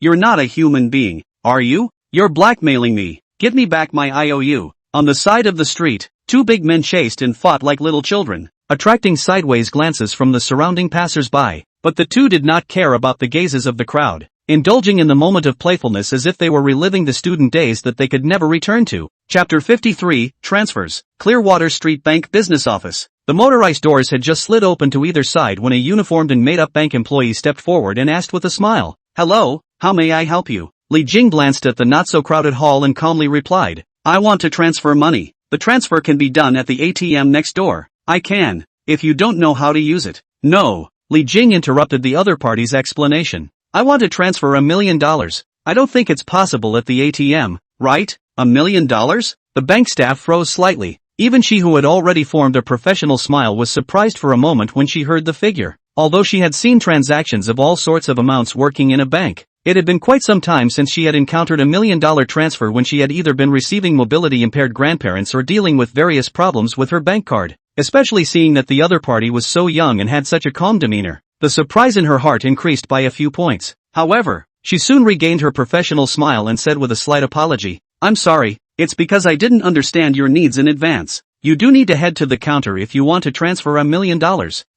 You're not a human being, are you? You're blackmailing me. Give me back my IOU. On the side of the street, two big men chased and fought like little children, attracting sideways glances from the surrounding passers-by. But the two did not care about the gazes of the crowd, indulging in the moment of playfulness as if they were reliving the student days that they could never return to. Chapter 53, Transfers. Clearwater Street Bank Business Office. The motorized doors had just slid open to either side when a uniformed and made-up bank employee stepped forward and asked with a smile, "Hello, how may I help you?" Li Jing glanced at the not-so-crowded hall and calmly replied, "I want to transfer money. The transfer can be done at the ATM next door." "I can, if you don't know how to use it." "No," Li Jing interrupted the other party's explanation. "I want to transfer $1 million. I don't think it's possible at the ATM, right? $1 million? The bank staff froze slightly. Even she, who had already formed a professional smile, was surprised for a moment when she heard the figure. Although she had seen transactions of all sorts of amounts working in a bank, it had been quite some time since she had encountered $1 million transfer when she had either been receiving mobility-impaired grandparents or dealing with various problems with her bank card, especially seeing that the other party was so young and had such a calm demeanor. The surprise in her heart increased by a few points. However, she soon regained her professional smile and said with a slight apology, "I'm sorry, it's because I didn't understand your needs in advance. You do need to head to the counter if you want to transfer $1 million.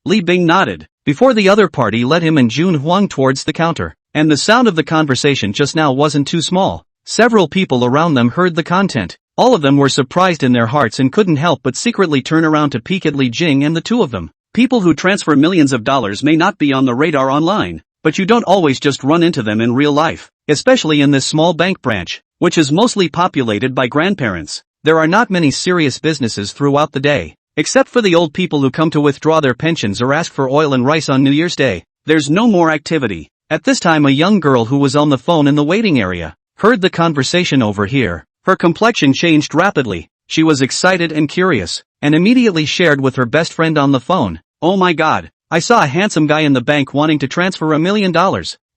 Li Bing nodded, before the other party led him and Jun Huang towards the counter, and the sound of the conversation just now wasn't too small. Several people around them heard the content. All of them were surprised in their hearts and couldn't help but secretly turn around to peek at Li Jing and the two of them. People who transfer millions of dollars may not be on the radar online, but you don't always just run into them in real life, especially in this small bank branch, which is mostly populated by grandparents. There are not many serious businesses throughout the day, except for the old people who come to withdraw their pensions or ask for oil and rice on New Year's Day. There's no more activity. At this time, a young girl who was on the phone in the waiting area heard the conversation overhear. Her complexion changed rapidly. She was excited and curious, and immediately shared with her best friend on the phone, "Oh my God, I saw a handsome guy in the bank wanting to transfer $1 million.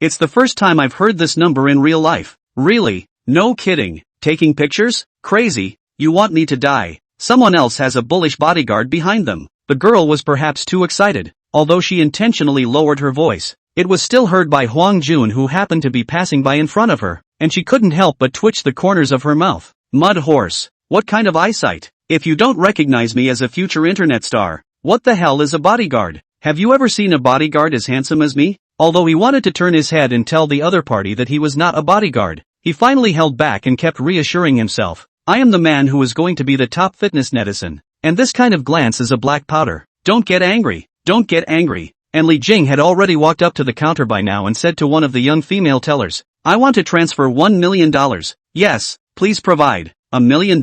It's the first time I've heard this number in real life." "Really? No kidding. Taking pictures? Crazy. You want me to die. Someone else has a bullish bodyguard behind them." The girl was perhaps too excited. Although she intentionally lowered her voice, it was still heard by Huang Jun, who happened to be passing by in front of her, and she couldn't help but twitch the corners of her mouth. "Mud horse. What kind of eyesight? If you don't recognize me as a future internet star, what the hell is a bodyguard? Have you ever seen a bodyguard as handsome as me?" Although he wanted to turn his head and tell the other party that he was not a bodyguard, he finally held back and kept reassuring himself, "I am the man who is going to be the top fitness netizen, and this kind of glance is a black powder. Don't get angry, don't get angry." And Li Jing had already walked up to the counter by now and said to one of the young female tellers, "I want to transfer $1 million. Yes, please provide." $1 million?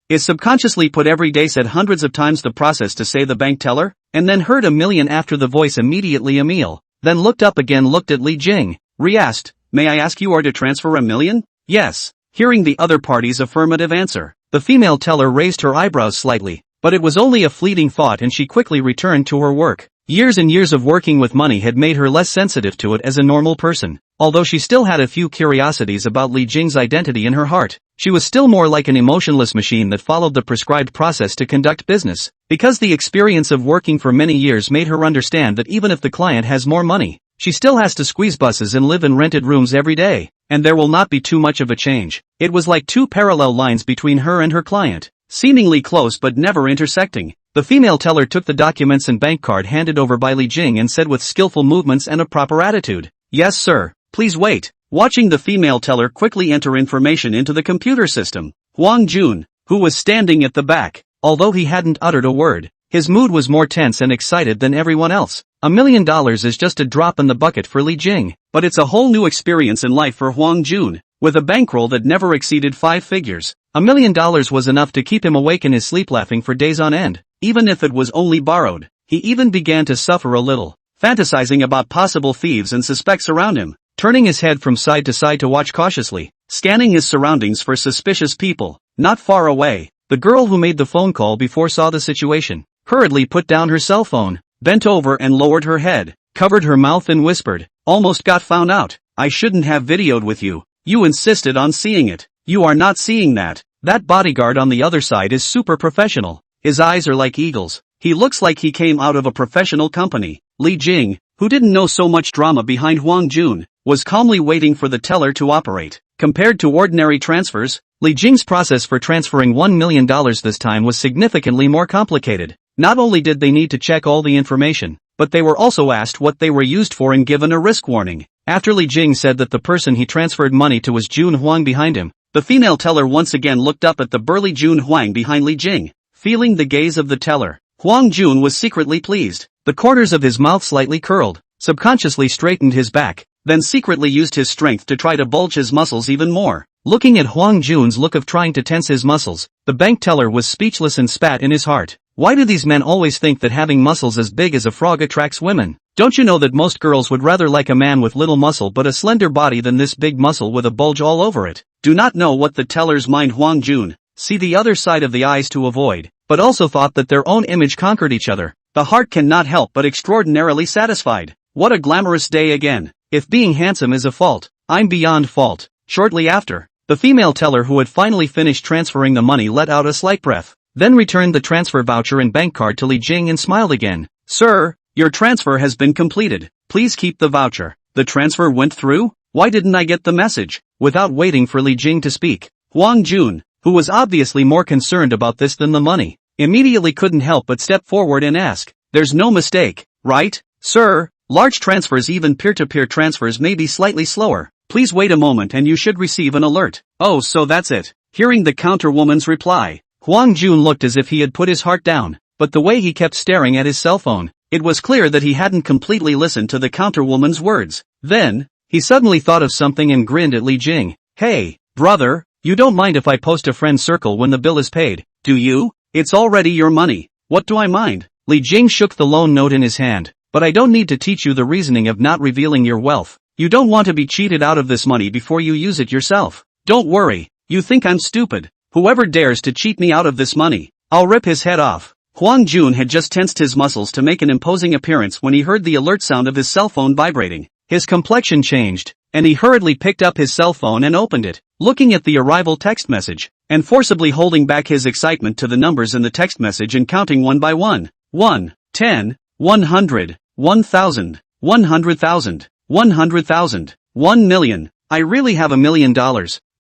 Is subconsciously put every day said hundreds of times the process to say the bank teller, and then heard $1 million after the voice immediately Emil, then looked up again, looked at Li Jing, re-asked, "May I ask you are to transfer $1 million? Yes." Hearing the other party's affirmative answer, the female teller raised her eyebrows slightly, but it was only a fleeting thought and she quickly returned to her work. Years and years of working with money had made her less sensitive to it as a normal person. Although she still had a few curiosities about Li Jing's identity in her heart, she was still more like an emotionless machine that followed the prescribed process to conduct business, because the experience of working for many years made her understand that even if the client has more money, she still has to squeeze buses and live in rented rooms every day, and there will not be too much of a change. It was like two parallel lines between her and her client, seemingly close but never intersecting. The female teller took the documents and bank card handed over by Li Jing and said with skillful movements and a proper attitude, "Yes sir, please wait." Watching the female teller quickly enter information into the computer system, Huang Jun, who was standing at the back, although he hadn't uttered a word, his mood was more tense and excited than everyone else. $1 million is just a drop in the bucket for Li Jing, but it's a whole new experience in life for Huang Jun. With a bankroll that never exceeded 5 figures, $1 million was enough to keep him awake in his sleep laughing for days on end, even if it was only borrowed. He even began to suffer a little, fantasizing about possible thieves and suspects around him, turning his head from side to side to watch cautiously, scanning his surroundings for suspicious people. Not far away, the girl who made the phone call before saw the situation, hurriedly put down her cell phone, bent over and lowered her head, covered her mouth and whispered, "Almost got found out. I shouldn't have videoed with you. You insisted on seeing it. You are not seeing that. That bodyguard on the other side is super professional. His eyes are like eagles. He looks like he came out of a professional company." Li Jing, who didn't know so much drama behind Huang Jun, was calmly waiting for the teller to operate. Compared to ordinary transfers, Li Jing's process for transferring $1 million this time was significantly more complicated. Not only did they need to check all the information, but they were also asked what they were used for and given a risk warning. After Li Jing said that the person he transferred money to was Jun Huang behind him, the female teller once again looked up at the burly Jun Huang behind Li Jing. Feeling the gaze of the teller, Huang Jun was secretly pleased. The corners of his mouth slightly curled, subconsciously straightened his back, then secretly used his strength to try to bulge his muscles even more. Looking at Huang Jun's look of trying to tense his muscles, the bank teller was speechless and spat in his heart. Why do these men always think that having muscles as big as a frog attracts women? Don't you know that most girls would rather like a man with little muscle but a slender body than this big muscle with a bulge all over it? Do not know what the teller's mind Huang Jun, see the other side of the eyes to avoid, but also thought that their own image conquered each other. The heart cannot help but extraordinarily satisfied. What a glamorous day again. If being handsome is a fault, I'm beyond fault. Shortly after, the female teller who had finally finished transferring the money let out a slight breath, then returned the transfer voucher and bank card to Li Jing and smiled again. "Sir, your transfer has been completed. Please keep the voucher." "The transfer went through? Why didn't I get the message?" Without waiting for Li Jing to speak, Huang Jun, who was obviously more concerned about this than the money, immediately couldn't help but step forward and ask, "There's no mistake, right, sir? Large transfers, even peer-to-peer transfers, may be slightly slower. Please wait a moment and you should receive an alert." "Oh, so that's it." Hearing the counterwoman's reply, Huang Jun looked as if he had put his heart down, but the way he kept staring at his cell phone, it was clear that he hadn't completely listened to the counterwoman's words. Then, he suddenly thought of something and grinned at Li Jing. "Hey, brother, you don't mind if I post a friend circle when the bill is paid, do you? It's already your money. What do I mind?" Li Jing shook the loan note in his hand. "But I don't need to teach you the reasoning of not revealing your wealth. You don't want to be cheated out of this money before you use it yourself. Don't worry, you think I'm stupid. Whoever dares to cheat me out of this money, I'll rip his head off." Huang Jun had just tensed his muscles to make an imposing appearance when he heard the alert sound of his cell phone vibrating. His complexion changed, and he hurriedly picked up his cell phone and opened it, looking at the arrival text message, and forcibly holding back his excitement to the numbers in the text message and counting one by one. 1, 10, 100, 1,000, 100,000, 100,000, 1 million. I really have $1 million.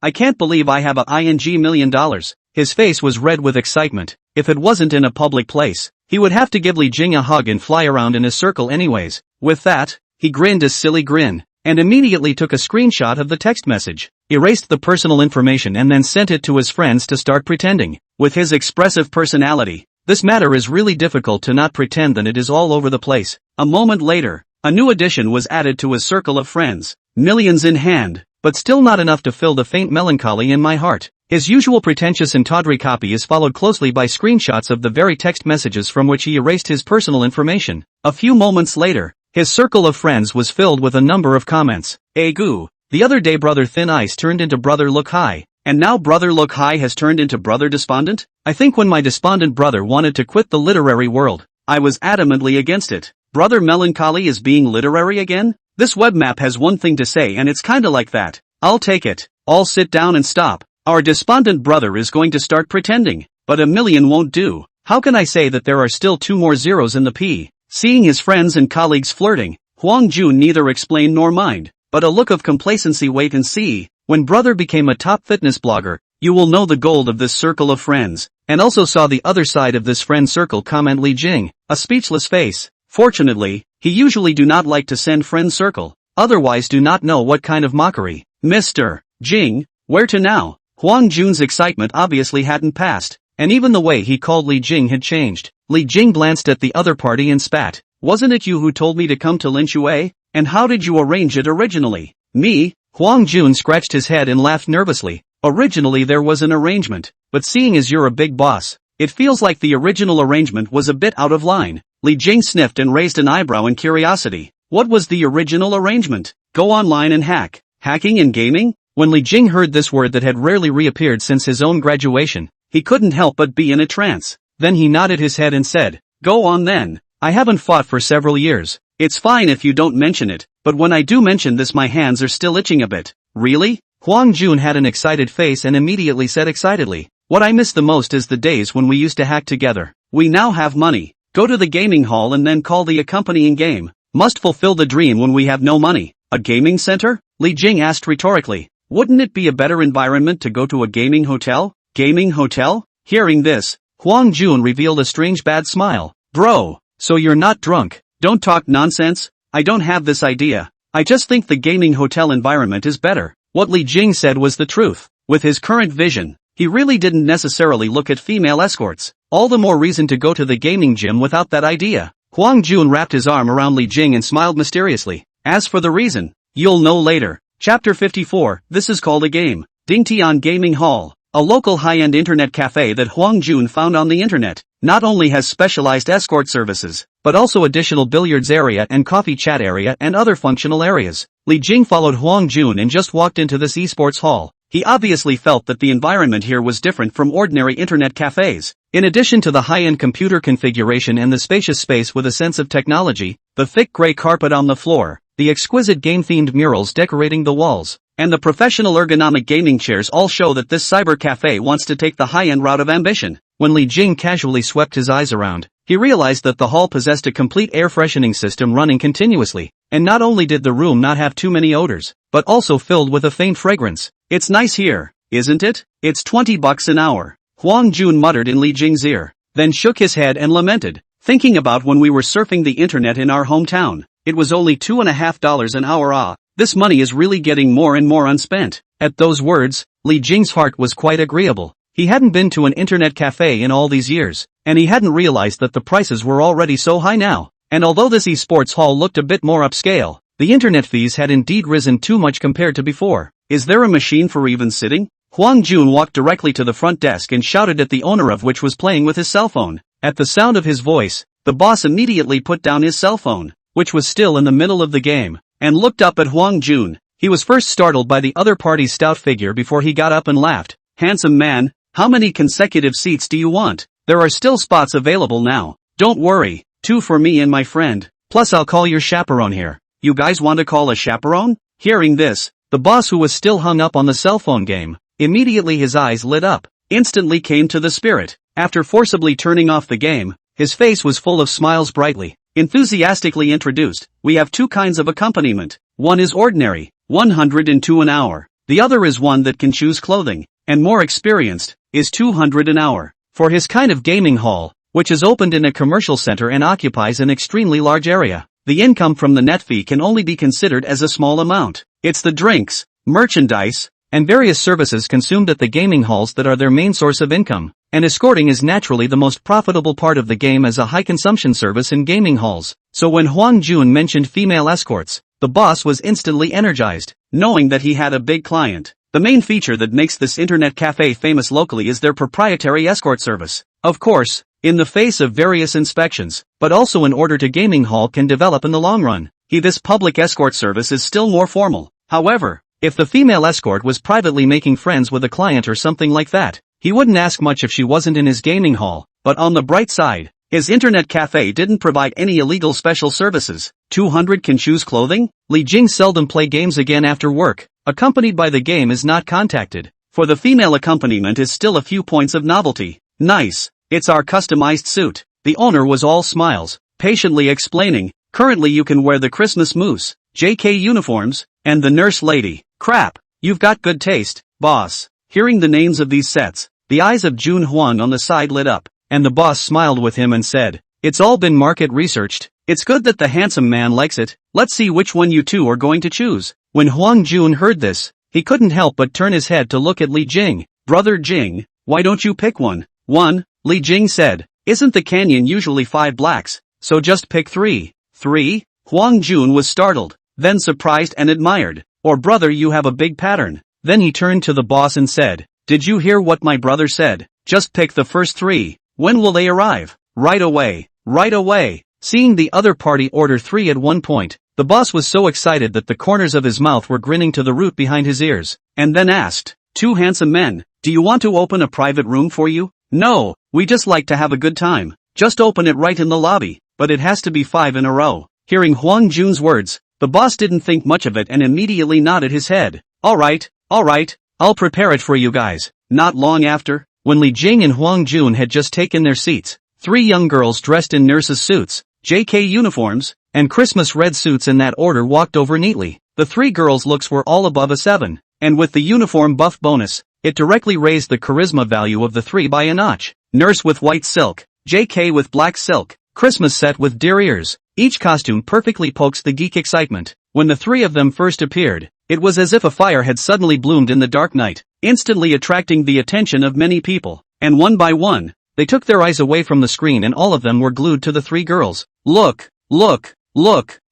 I can't believe I have a $1 million. His face was red with excitement. If it wasn't in a public place, he would have to give Li Jing a hug and fly around in a circle anyways. With that, he grinned a silly grin, and immediately took a screenshot of the text message, erased the personal information and then sent it to his friends to start pretending. With his expressive personality, this matter is really difficult to not pretend that it is all over the place. A moment later, a new addition was added to his circle of friends, millions in hand, but still not enough to fill the faint melancholy in my heart. His usual pretentious and tawdry copy is followed closely by screenshots of the very text messages from which he erased his personal information. A few moments later, his circle of friends was filled with a number of comments. "Goo, the other day Brother Thin Ice turned into Brother Look High, and now Brother Look High has turned into Brother Despondent? I think when my despondent brother wanted to quit the literary world, I was adamantly against it. Brother Melancholy is being literary again? This webmap has one thing to say and it's kinda like that. I'll take it. All sit down and stop. Our despondent brother is going to start pretending, but 1 million won't do. How can I say that there are still 2 more zeros in the P?" Seeing his friends and colleagues flirting, Huang Jun neither explained nor mind, but a look of complacency. "Wait and see. When brother became a top fitness blogger, you will know the gold of this circle of friends." And also saw the other side of this friend circle comment Li Jing, a speechless face. Fortunately, he usually do not like to send friend circle, otherwise do not know what kind of mockery. "Mr. Jing, where to now?" Huang Jun's excitement obviously hadn't passed, and even the way he called Li Jing had changed. Li Jing glanced at the other party and spat. "Wasn't it you who told me to come to Linshui? And how did you arrange it originally?" "Me?" Huang Jun scratched his head and laughed nervously. Originally there was an arrangement, but seeing as you're a big boss, it feels like the original arrangement was a bit out of line. Li Jing sniffed and raised an eyebrow in curiosity. What was the original arrangement? Go online and hack. Hacking and gaming? When Li Jing heard this word that had rarely reappeared since his own graduation, he couldn't help but be in a trance. Then he nodded his head and said, "Go on then. I haven't fought for several years. It's fine if you don't mention it, but when I do mention this my hands are still itching a bit." "Really?" Huang Jun had an excited face and immediately said excitedly, "What I miss the most is the days when we used to hack together. We now have money. Go to the gaming hall and then call the accompanying game. Must fulfill the dream when we have no money." "A gaming center?" Li Jing asked rhetorically. "Wouldn't it be a better environment to go to a gaming hotel?" "Gaming hotel?" Hearing this, Huang Jun revealed a strange bad smile. "Bro, so you're not drunk? Don't talk nonsense. I don't have this idea. I just think the gaming hotel environment is better." What Li Jing said was the truth. With his current vision, he really didn't necessarily look at female escorts. All the more reason to go to the gaming gym without that idea. Huang Jun wrapped his arm around Li Jing and smiled mysteriously. "As for the reason, you'll know later." Chapter 54, This is called a game. Dingtian Gaming Hall, a local high-end internet cafe that Huang Jun found on the internet, not only has specialized escort services, but also additional billiards area and coffee chat area and other functional areas. Li Jing followed Huang Jun and just walked into this esports hall. He obviously felt that the environment here was different from ordinary internet cafes. In addition to the high-end computer configuration and the spacious space with a sense of technology, the thick gray carpet on the floor, the exquisite game-themed murals decorating the walls, and the professional ergonomic gaming chairs all show that this cyber cafe wants to take the high-end route of ambition. When Li Jing casually swept his eyes around, he realized that the hall possessed a complete air freshening system running continuously, and not only did the room not have too many odors, but also filled with a faint fragrance. "It's nice here, isn't it? It's $20 an hour." Huang Jun muttered in Li Jing's ear, then shook his head and lamented, "Thinking about when we were surfing the internet in our hometown, it was only $2.50 an hour. This money is really getting more and more unspent." At those words, Li Jing's heart was quite agreeable. He hadn't been to an internet cafe in all these years, and he hadn't realized that the prices were already so high now. And although this esports hall looked a bit more upscale, the internet fees had indeed risen too much compared to before. "Is there a machine for even sitting?" Huang Jun walked directly to the front desk and shouted at the owner of which was playing with his cell phone. At the sound of his voice, the boss immediately put down his cell phone, which was still in the middle of the game, and looked up at Huang Jun. He was first startled by the other party's stout figure before he got up and laughed. "Handsome man, how many consecutive seats do you want? There are still spots available now. Don't worry, 2 for me and my friend. Plus I'll call your chaperone here." "You guys want to call a chaperone?" Hearing this, the boss, who was still hung up on the cell phone game, immediately his eyes lit up, instantly came to the spirit. After forcibly turning off the game, his face was full of smiles brightly, enthusiastically introduced. "We have 2 kinds of accompaniment. One is ordinary, 102 an hour. The other is one that can choose clothing, and more experienced, is 200 an hour. For his kind of gaming hall, which is opened in a commercial center and occupies an extremely large area, the income from the net fee can only be considered as a small amount. It's the drinks, merchandise, and various services consumed at the gaming halls that are their main source of income, and escorting is naturally the most profitable part of the game as a high-consumption service in gaming halls. So when Huang Jun mentioned female escorts, the boss was instantly energized, knowing that he had a big client. The main feature that makes this internet cafe famous locally is their proprietary escort service. Of course, in the face of various inspections, but also in order to gaming hall can develop in the long run. This public escort service is still more formal. However, if the female escort was privately making friends with a client or something like that, he wouldn't ask much if she wasn't in his gaming hall. But on the bright side, his internet cafe didn't provide any illegal special services. 200 can choose clothing? Li Jing seldom play games again after work. Accompanied by the game is not contacted. For the female accompaniment is still a few points of novelty. "Nice. It's our customized suit." The owner was all smiles, patiently explaining, "Currently you can wear the Christmas moose, JK uniforms, and the nurse lady." "Crap. You've got good taste, boss." Hearing the names of these sets, the eyes of Jun Huang on the side lit up, and the boss smiled with him and said, "It's all been market researched. It's good that the handsome man likes it. Let's see which one you two are going to choose." When Huang Jun heard this, he couldn't help but turn his head to look at Li Jing. "Brother Jing, why don't you pick one?" "One," Li Jing said. "Isn't the canyon usually 5 blacks? So just pick 3. 3? Huang Jun was startled, then surprised and admired. Or brother, you have a big pattern. Then he turned to the boss and said, "Did you hear what my brother said? Just pick the first 3. When will they arrive?" "Right away, right away." Seeing the other party order 3 at one point, the boss was so excited that the corners of his mouth were grinning to the root behind his ears, and then asked, "Two handsome men, do you want to open a private room for you?" "No, we just like to have a good time. Just open it right in the lobby, but it has to be 5 in a row." Hearing Hwang Jun's words, the boss didn't think much of it and immediately nodded his head. Alright, I'll prepare it for you guys." Not long after, when Li Jing and Hwang Jun had just taken their seats, 3 young girls dressed in nurses' suits, JK uniforms, and Christmas red suits in that order walked over neatly. The 3 girls' looks were all above a 7, and with the uniform buff bonus, it directly raised the charisma value of the 3 by a notch. Nurse with white silk, JK with black silk, Christmas set with deer ears. Each costume perfectly pokes the geek excitement. When the 3 of them first appeared, it was as if a fire had suddenly bloomed in the dark night, instantly attracting the attention of many people. And one by one, they took their eyes away from the screen and all of them were glued to the 3 girls. Look,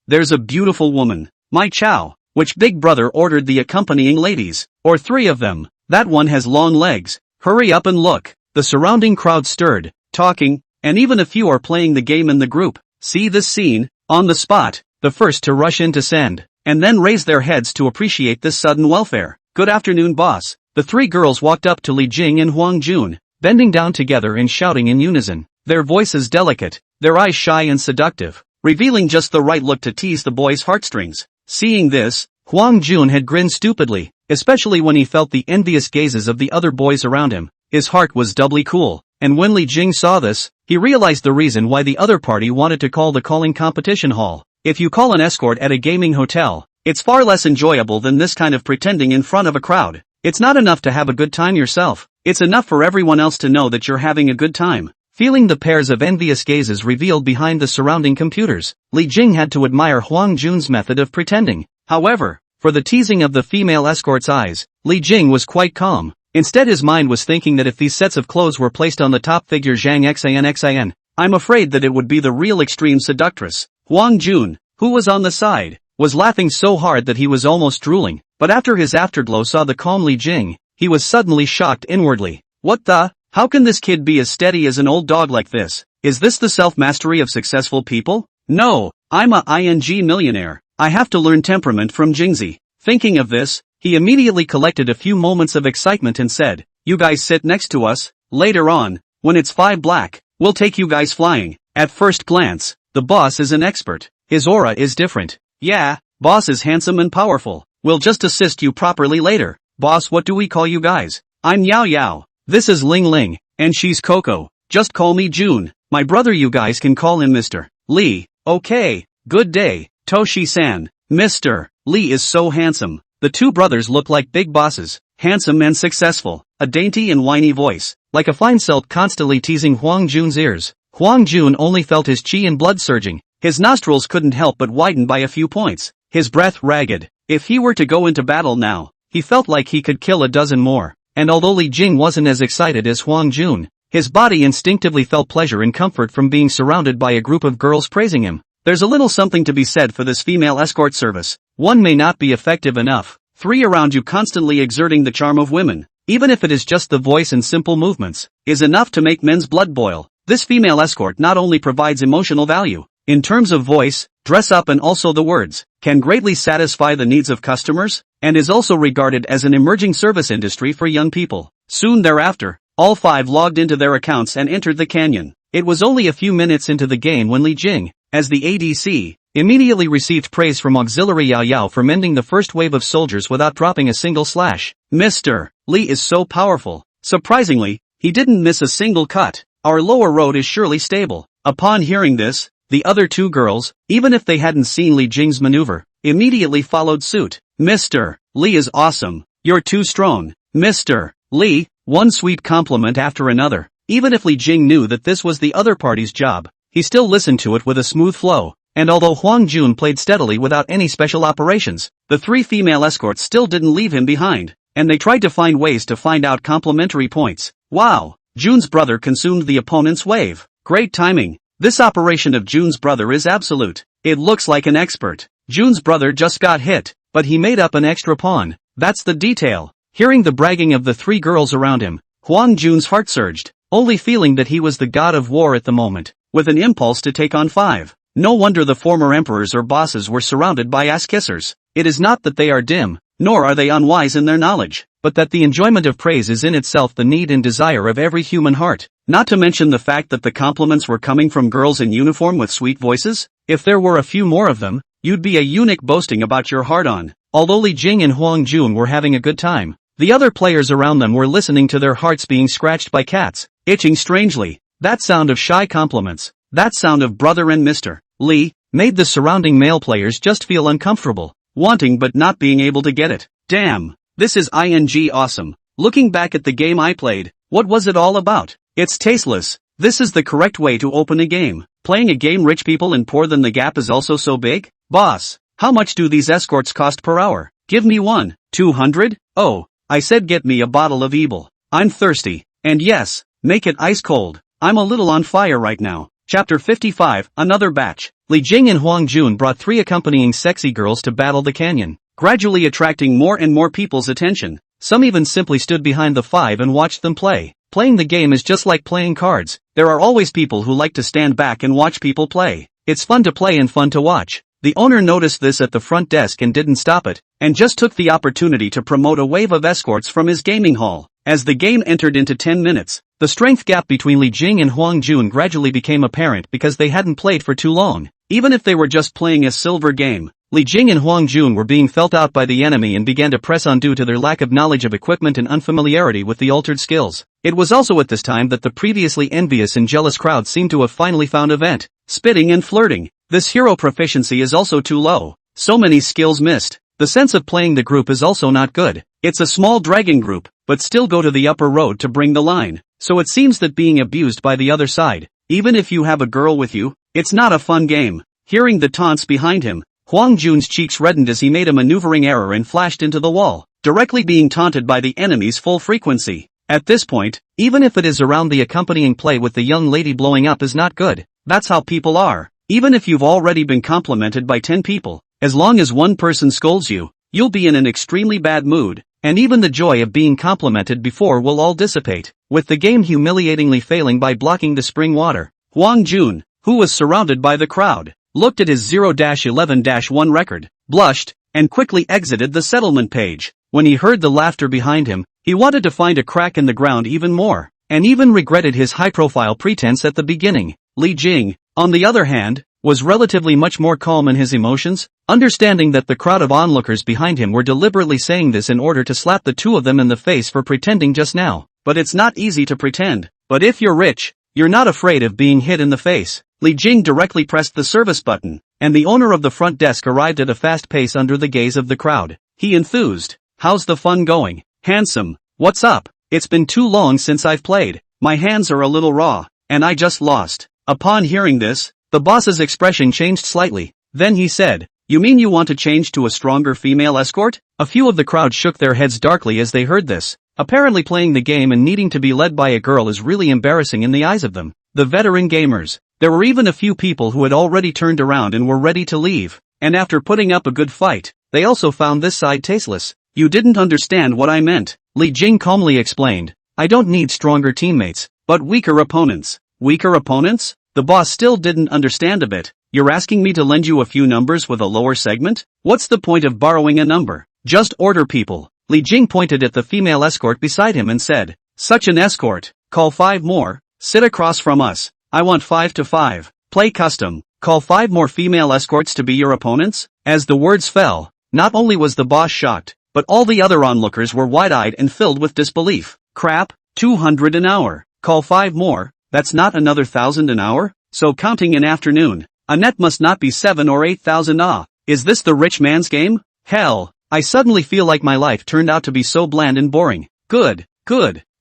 there's a beautiful woman. My chow. Which big brother ordered the accompanying ladies? Or 3 of them? That one has long legs. Hurry up and look. The surrounding crowd stirred, talking, and even a few are playing the game in the group. See this scene? On the spot, the first to rush in to send, and then raise their heads to appreciate this sudden welfare. "Good afternoon, boss." The 3 girls walked up to Li Jing and Hwang Jun, bending down together and shouting in unison. Their voices delicate, their eyes shy and seductive, revealing just the right look to tease the boys' heartstrings. Seeing this, Hwang Jun had grinned stupidly, especially when he felt the envious gazes of the other boys around him. His heart was doubly cool, and when Li Jing saw this, he realized the reason why the other party wanted to call the calling competition hall. If you call an escort at a gaming hotel, it's far less enjoyable than this kind of pretending in front of a crowd. It's not enough to have a good time yourself, it's enough for everyone else to know that you're having a good time. Feeling the pairs of envious gazes revealed behind the surrounding computers, Li Jing had to admire Hwang Jun's method of pretending. However, for the teasing of the female escort's eyes, Li Jing was quite calm. Instead his mind was thinking that if these sets of clothes were placed on the top figure Zhang Xin, I'm afraid that it would be the real extreme seductress. Hwang Jun, who was on the side, was laughing so hard that he was almost drooling, but after his afterglow saw the calm Li Jing, he was suddenly shocked inwardly. What the? How can this kid be as steady as an old dog like this? Is this the self-mastery of successful people? No, I'm a ing millionaire. I have to learn temperament from Jingzi. Thinking of this, he immediately collected a few moments of excitement and said, "You guys sit next to us. Later on, when it's 5 black, we'll take you guys flying." At first glance, the boss is an expert. His aura is different. Yeah, boss is handsome and powerful. We'll just assist you properly later. Boss, what do we call you guys? I'm Yao Yao. This is Ling Ling, and she's Coco. Just call me June. My brother, you guys can call him Mr. Lee. Okay, good day, Toshi-san. Mr. Lee is so handsome. The 2 brothers look like big bosses, handsome and successful, a dainty and whiny voice, like a fine silk constantly teasing Hwang Jun's ears. Hwang Jun only felt his chi and blood surging. His nostrils couldn't help but widen by a few points, his breath ragged. If he were to go into battle now, he felt like he could kill a dozen more. And although Li Jing wasn't as excited as Hwang Jun, his body instinctively felt pleasure and comfort from being surrounded by a group of girls praising him. There's a little something to be said for this female escort service. One may not be effective enough. 3 around you constantly exerting the charm of women, even if it is just the voice and simple movements, is enough to make men's blood boil. This female escort not only provides emotional value, in terms of voice, dress up and also the words, can greatly satisfy the needs of customers, and is also regarded as an emerging service industry for young people. Soon thereafter, all 5 logged into their accounts and entered the canyon. It was only a few minutes into the game when Li Jing, as the ADC, immediately received praise from Auxiliary Yao Yao for mending the first wave of soldiers without dropping a single slash. Mr. Lee is so powerful. Surprisingly, he didn't miss a single cut. Our lower road is surely stable. Upon hearing this, the other 2 girls, even if they hadn't seen Li Jing's maneuver, immediately followed suit. Mr. Lee is awesome. You're too strong. Mr. Lee, one sweet compliment after another. Even if Li Jing knew that this was the other party's job, he still listened to it with a smooth flow. And although Hwang Jun played steadily without any special operations, the 3 female escorts still didn't leave him behind, and they tried to find ways to find out complimentary points. Wow! Jun's brother consumed the opponent's wave. Great timing. This operation of Jun's brother is absolute. It looks like an expert. Jun's brother just got hit, but he made up an extra pawn. That's the detail. Hearing the bragging of the three girls around him, Huang Jun's heart surged, only feeling that he was the god of war at the moment, with an impulse to take on 5. No wonder the former emperors or bosses were surrounded by ass-kissers. It is not that they are dim, nor are they unwise in their knowledge, but that the enjoyment of praise is in itself the need and desire of every human heart. Not to mention the fact that the compliments were coming from girls in uniform with sweet voices. If there were a few more of them, you'd be a eunuch boasting about your hard-on. Although Li Jing and Huang Jun were having a good time, the other players around them were listening to their hearts being scratched by cats, itching strangely. That sound of shy compliments, that sound of brother and Mr. Li, made the surrounding male players just feel uncomfortable, wanting but not being able to get it. Damn, this is awesome. Looking back at the game I played, what was it all about? It's tasteless. This is the correct way to open a game. Playing a game rich people and poor, then the gap is also so big? Boss, how much do these escorts cost per hour? Give me one. 200? Oh, I said get me a bottle of evil. I'm thirsty. And yes, make it ice cold. I'm a little on fire right now. Chapter 55, Another Batch. Li Jing and Huang Jun brought 3 accompanying sexy girls to battle the canyon, gradually attracting more and more people's attention. Some even simply stood behind the 5 and watched them play. Playing the game is just like playing cards. There are always people who like to stand back and watch people play. It's fun to play and fun to watch. The owner noticed this at the front desk and didn't stop it, and just took the opportunity to promote a wave of escorts from his gaming hall. As the game entered into 10 minutes, the strength gap between Li Jing and Huang Jun gradually became apparent because they hadn't played for too long. Even if they were just playing a silver game, Li Jing and Huang Jun were being felt out by the enemy and began to press on due to their lack of knowledge of equipment and unfamiliarity with the altered skills. It was also at this time that the previously envious and jealous crowd seemed to have finally found a vent. Spitting and flirting. This hero proficiency is also too low. So many skills missed. The sense of playing the group is also not good. It's a small dragon group, but still go to the upper road to bring the line. So it seems that being abused by the other side, even if you have a girl with you, it's not a fun game. Hearing the taunts behind him, Huang Jun's cheeks reddened as he made a maneuvering error and flashed into the wall, directly being taunted by the enemy's full frequency. At this point, even if it is around the accompanying play with the young lady blowing up is not good. That's how people are. Even if you've already been complimented by 10 people, as long as one person scolds you, you'll be in an extremely bad mood, and even the joy of being complimented before will all dissipate. With the game humiliatingly failing by blocking the spring water, Huang Jun, who was surrounded by the crowd, looked at his 0-11-1 record, blushed, and quickly exited the settlement page. When he heard the laughter behind him, he wanted to find a crack in the ground even more, and even regretted his high-profile pretense at the beginning. Li Jing, on the other hand, was relatively much more calm in his emotions, understanding that the crowd of onlookers behind him were deliberately saying this in order to slap the two of them in the face for pretending just now. But it's not easy to pretend. But if you're rich, you're not afraid of being hit in the face. Li Jing directly pressed the service button, and the owner of the front desk arrived at a fast pace under the gaze of the crowd. He enthused. How's the fun going? Handsome, what's up? It's been too long since I've played. My hands are a little raw, and I just lost. Upon hearing this, the boss's expression changed slightly. Then he said, "You mean you want to change to a stronger female escort?" A few of the crowd shook their heads darkly as they heard this. Apparently playing the game and needing to be led by a girl is really embarrassing in the eyes of them, the veteran gamers. There were even a few people who had already turned around and were ready to leave. And after putting up a good fight, they also found this side tasteless. "You didn't understand what I meant," Li Jing calmly explained. "I don't need stronger teammates, but weaker opponents." Weaker opponents? The boss still didn't understand a bit. "You're asking me to lend you a few numbers with a lower segment? What's the point of borrowing a number? Just order people." Li Jing pointed at the female escort beside him and said, "Such an escort. Call 5 more. Sit across from us. I want 5 to 5. Play custom. Call 5 more female escorts to be your opponents." As the words fell, not only was the boss shocked, but all the other onlookers were wide-eyed and filled with disbelief. Crap, 200 an hour. Call 5 more. That's not another 1,000 an hour? So counting in afternoon, a net must not be 7 or 8,000. Is this the rich man's game? Hell, I suddenly feel like my life turned out to be so bland and boring. Good,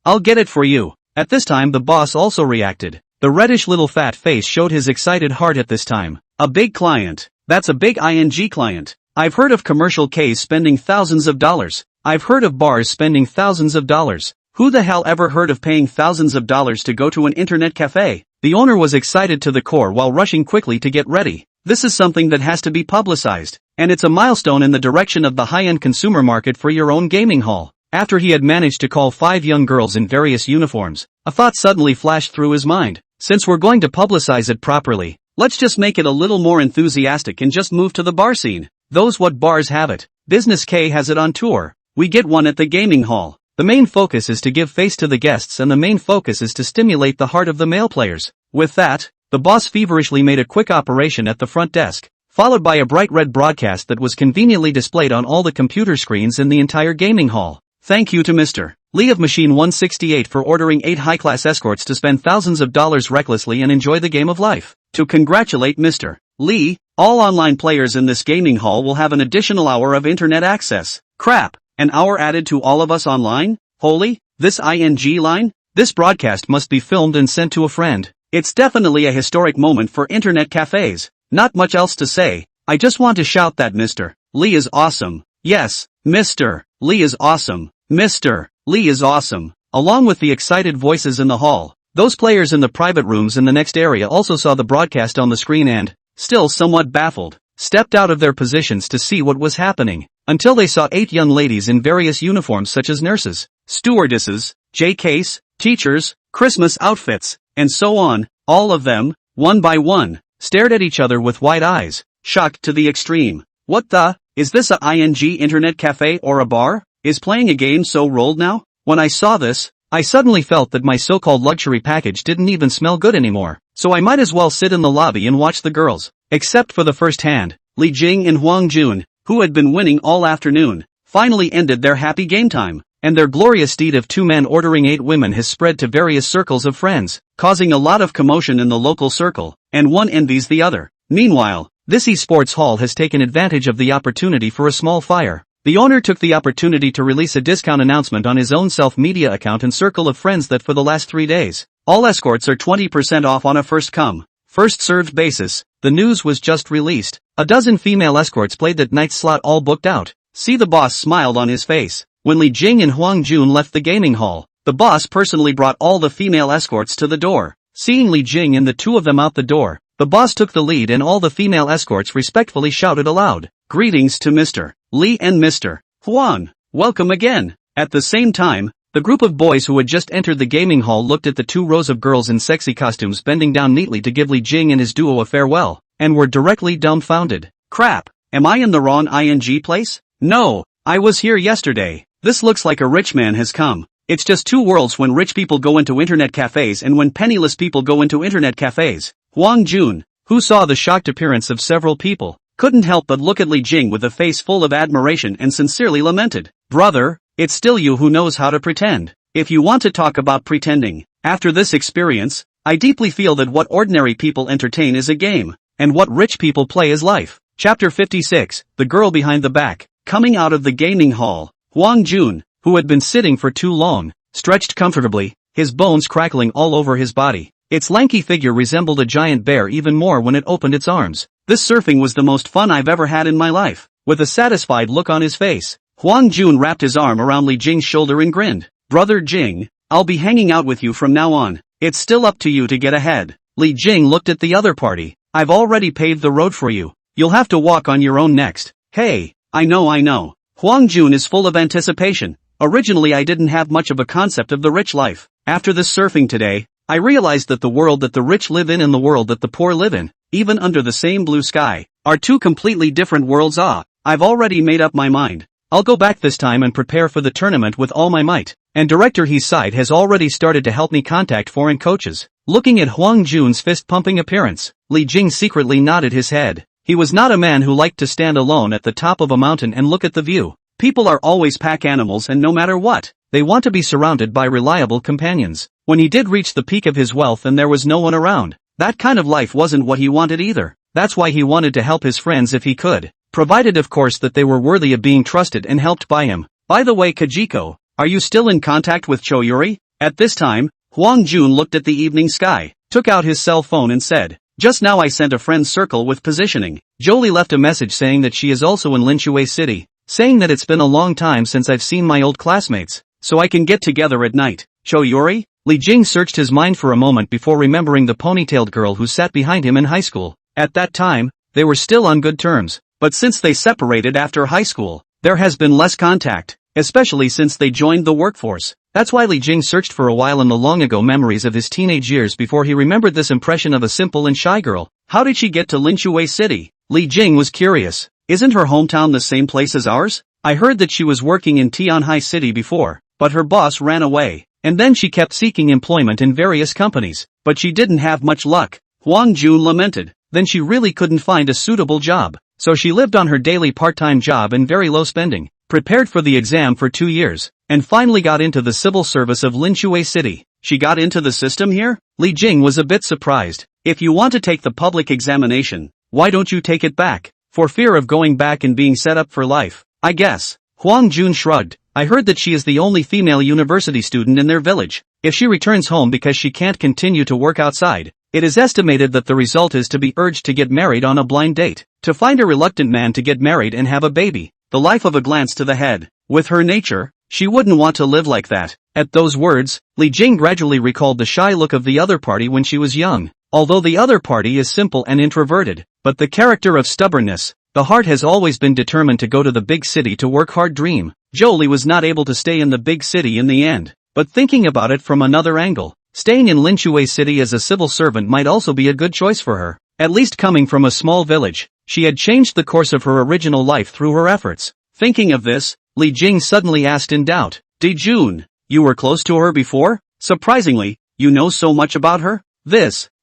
I'll get it for you. At this time the boss also reacted. The reddish little fat face showed his excited heart at this time. A big client. That's a big client. I've heard of commercial Ks spending thousands of dollars. I've heard of bars spending thousands of dollars. Who the hell ever heard of paying thousands of dollars to go to an internet cafe? The owner was excited to the core while rushing quickly to get ready. This is something that has to be publicized, and it's a milestone in the direction of the high-end consumer market for your own gaming hall. After he had managed to call 5 young girls in various uniforms, a thought suddenly flashed through his mind. Since we're going to publicize it properly, let's just make it a little more enthusiastic and just move to the bar scene. Those what bars have it. Business K has it on tour. We get one at the gaming hall. The main focus is to give face to the guests, and the main focus is to stimulate the heart of the male players. With that, the boss feverishly made a quick operation at the front desk, followed by a bright red broadcast that was conveniently displayed on all the computer screens in the entire gaming hall. Thank you to Mr. Lee of Machine 168 for ordering 8 high-class escorts to spend thousands of dollars recklessly and enjoy the game of life. To congratulate Mr. Lee, all online players in this gaming hall will have an additional hour of internet access. Crap. An hour added to all of us online? Holy, this ING line? This broadcast must be filmed and sent to a friend. It's definitely a historic moment for internet cafes. Not much else to say. I just want to shout that Mr. Lee is awesome. Yes, Mr. Lee is awesome. Mr. Lee is awesome. Along with the excited voices in the hall, those players in the private rooms in the next area also saw the broadcast on the screen and, still somewhat baffled, stepped out of their positions to see what was happening, until they saw 8 young ladies in various uniforms such as nurses, stewardesses, JKs, teachers, Christmas outfits, and so on. All of them, one by one, stared at each other with wide eyes, shocked to the extreme. What the? Is this a ING internet cafe or a bar? Is playing a game so rolled now? When I saw this, I suddenly felt that my so-called luxury package didn't even smell good anymore, so I might as well sit in the lobby and watch the girls. Except for the first hand, Li Jing and Huang Jun, who had been winning all afternoon, finally ended their happy game time, and their glorious deed of 2 men ordering 8 women has spread to various circles of friends, causing a lot of commotion in the local circle, and one envies the other. Meanwhile, this esports hall has taken advantage of the opportunity for a small fire. The owner took the opportunity to release a discount announcement on his own self-media account and circle of friends that for the last 3 days, all escorts are 20% off on a first-come, first-served basis. The news was just released. A dozen female escorts played that night's slot all booked out. See, the boss smiled on his face. When Li Jing and Huang Jun left the gaming hall, the boss personally brought all the female escorts to the door. Seeing Li Jing and the 2 of them out the door, the boss took the lead and all the female escorts respectfully shouted aloud, "Greetings to Mr. Lee and Mr. Huang. Welcome again." At the same time, the group of boys who had just entered the gaming hall looked at the 2 rows of girls in sexy costumes bending down neatly to give Li Jing and his duo a farewell, and were directly dumbfounded. Crap, am I in the wrong ING place? No, I was here yesterday. This looks like a rich man has come. It's just 2 worlds when rich people go into internet cafes and when penniless people go into internet cafes. Huang Jun, who saw the shocked appearance of several people, couldn't help but look at Li Jing with a face full of admiration and sincerely lamented, "Brother, it's still you who knows how to pretend. If you want to talk about pretending, after this experience, I deeply feel that what ordinary people entertain is a game, and what rich people play is life." Chapter 56, The Girl Behind the Back. Coming out of the gaming hall, Huang Jun, who had been sitting for too long, stretched comfortably, his bones crackling all over his body. Its lanky figure resembled a giant bear even more when it opened its arms. This surfing was the most fun I've ever had in my life. With a satisfied look on his face, Huang Jun wrapped his arm around Li Jing's shoulder and grinned. "Brother Jing, I'll be hanging out with you from now on. It's still up to you to get ahead." Li Jing looked at the other party. "I've already paved the road for you. You'll have to walk on your own next." "Hey, I know. Huang Jun is full of anticipation. Originally I didn't have much of a concept of the rich life. After this surfing today, I realized that the world that the rich live in and the world that the poor live in, even under the same blue sky, are 2 completely different worlds. I've already made up my mind. I'll go back this time and prepare for the tournament with all my might. And Director He's side has already started to help me contact foreign coaches." Looking at Huang Jun's fist-pumping appearance, Li Jing secretly nodded his head. He was not a man who liked to stand alone at the top of a mountain and look at the view. People are always pack animals, and no matter what, they want to be surrounded by reliable companions. When he did reach the peak of his wealth and there was no one around, that kind of life wasn't what he wanted either. That's why he wanted to help his friends if he could, provided of course that they were worthy of being trusted and helped by him. "By the way, Kajiko, are you still in contact with Choyuri?" At this time, Huang Jun looked at the evening sky, took out his cell phone and said, "Just now I sent a friend's circle with positioning." Jolie left a message saying that she is also in Linshui City, saying that it's been a long time since I've seen my old classmates, so I can get together at night. "Choyuri?" Li Jing searched his mind for a moment before remembering the ponytailed girl who sat behind him in high school. At that time, they were still on good terms, but since they separated after high school, there has been less contact, especially since they joined the workforce. That's why Li Jing searched for a while in the long-ago memories of his teenage years before he remembered this impression of a simple and shy girl. How did she get to Linshui City? Li Jing was curious. Isn't her hometown the same place as ours? I heard that she was working in Tianhai City before, but her boss ran away, and then she kept seeking employment in various companies, but she didn't have much luck. Huang Jun lamented. Then she really couldn't find a suitable job, so she lived on her daily part-time job and very low spending, prepared for the exam for 2 years, and finally got into the civil service of Linshui City. She got into the system here? Li Jing was a bit surprised. If you want to take the public examination, why don't you take it back? For fear of going back and being set up for life, I guess. Huang Jun shrugged. I heard that she is the only female university student in their village. If she returns home because she can't continue to work outside, it is estimated that the result is to be urged to get married on a blind date, to find a reluctant man to get married and have a baby. The life of a glance to the head. With her nature, she wouldn't want to live like that. At those words, Li Jing gradually recalled the shy look of the other party when she was young. Although the other party is simple and introverted, but the character of stubbornness, the heart has always been determined to go to the big city to work hard. Dream. Jolie was not able to stay in the big city in the end, but thinking about it from another angle, staying in Linshui City as a civil servant might also be a good choice for her. At least coming from a small village, she had changed the course of her original life through her efforts. Thinking of this, Li Jing suddenly asked in doubt, Jun, you were close to her before? Surprisingly, you know so much about her?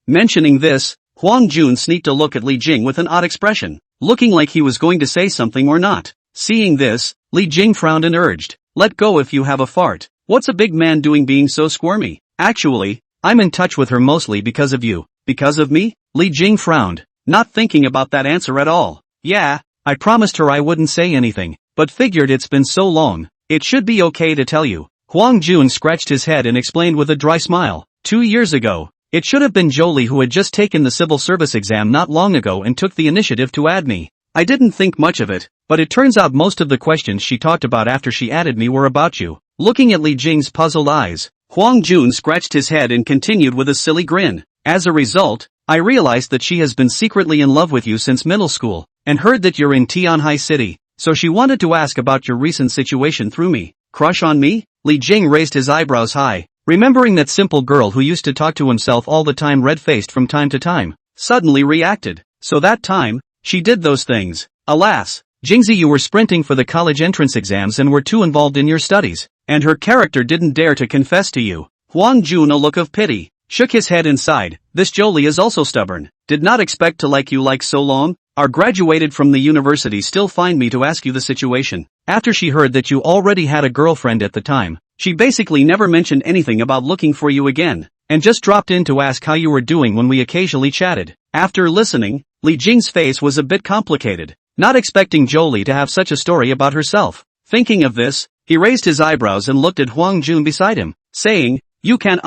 Mentioning this, Huang Jun sneaked a look at Li Jing with an odd expression, looking like he was going to say something or not. Seeing this, Li Jing frowned and urged, let go if you have a fart. What's a big man doing being so squirmy? Actually, I'm in touch with her mostly because of you. Because of me? Li Jing frowned, not thinking about that answer at all. Yeah, I promised her I wouldn't say anything, but figured it's been so long, it should be okay to tell you. Huang Jun scratched his head and explained with a dry smile. 2 years ago, it should have been Jolie who had just taken the civil service exam not long ago and took the initiative to add me. I didn't think much of it, but it turns out most of the questions she talked about after she added me were about you. Looking at Li Jing's puzzled eyes, Huang Jun scratched his head and continued with a silly grin. As a result, I realized that she has been secretly in love with you since middle school, and heard that you're in Tianhai City, so she wanted to ask about your recent situation through me. Crush on me? Li Jing raised his eyebrows high, remembering that simple girl who used to talk to himself all the time red-faced from time to time, suddenly reacted. So that time, she did those things. Alas, Jingzi, you were sprinting for the college entrance exams and were too involved in your studies, and her character didn't dare to confess to you. Huang Jun, a look of pity, shook his head and sighed. This Jolie is also stubborn. Did not expect to like you like so long. Our graduated from the university still find me to ask you the situation. After she heard that you already had a girlfriend at the time, she basically never mentioned anything about looking for you again, and just dropped in to ask how you were doing when we occasionally chatted. After listening, Li Jing's face was a bit complicated, not expecting Jolie to have such a story about herself. Thinking of this, he raised his eyebrows and looked at Huang Jun beside him, saying, you can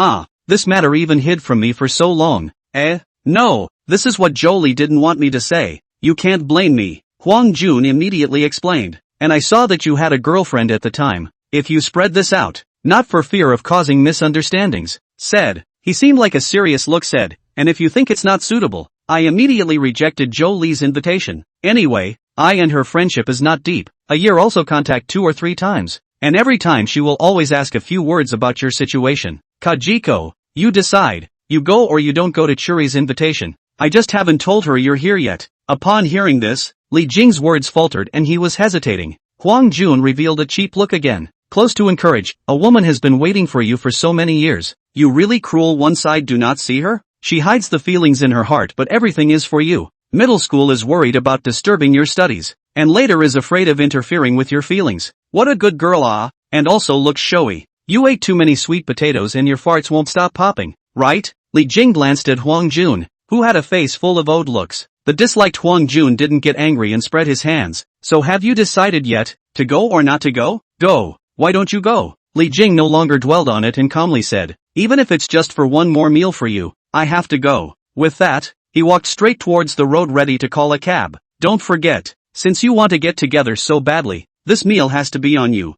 this matter even hid from me for so long. No, this is what Jolie didn't want me to say. You can't blame me. Huang Jun immediately explained, and I saw that you had a girlfriend at the time. If you spread this out, not for fear of causing misunderstandings, he seemed like a serious look said, and if you think it's not suitable, I immediately rejected Jolie's invitation. Anyway, I and her friendship is not deep. A year also contact 2 or 3 times, and every time she will always ask a few words about your situation. Kajiko, you decide. You go or you don't go to Churi's invitation. I just haven't told her you're here yet. Upon hearing this, Li Jing's words faltered and he was hesitating. Huang Jun revealed a cheap look again, close to encourage. A woman has been waiting for you for so many years. You really cruel one side do not see her? She hides the feelings in her heart but everything is for you. Middle school is worried about disturbing your studies, and later is afraid of interfering with your feelings. What a good girl and also looks showy. You ate too many sweet potatoes and your farts won't stop popping, right? Li Jing glanced at Huang Jun, who had a face full of odd looks. The disliked Huang Jun didn't get angry and spread his hands. So have you decided yet, to go or not to go? Go. Why don't you go? Li Jing no longer dwelled on it and calmly said, even if it's just for one more meal for you, I have to go. With that, he walked straight towards the road ready to call a cab. Don't forget, since you want to get together so badly, this meal has to be on you.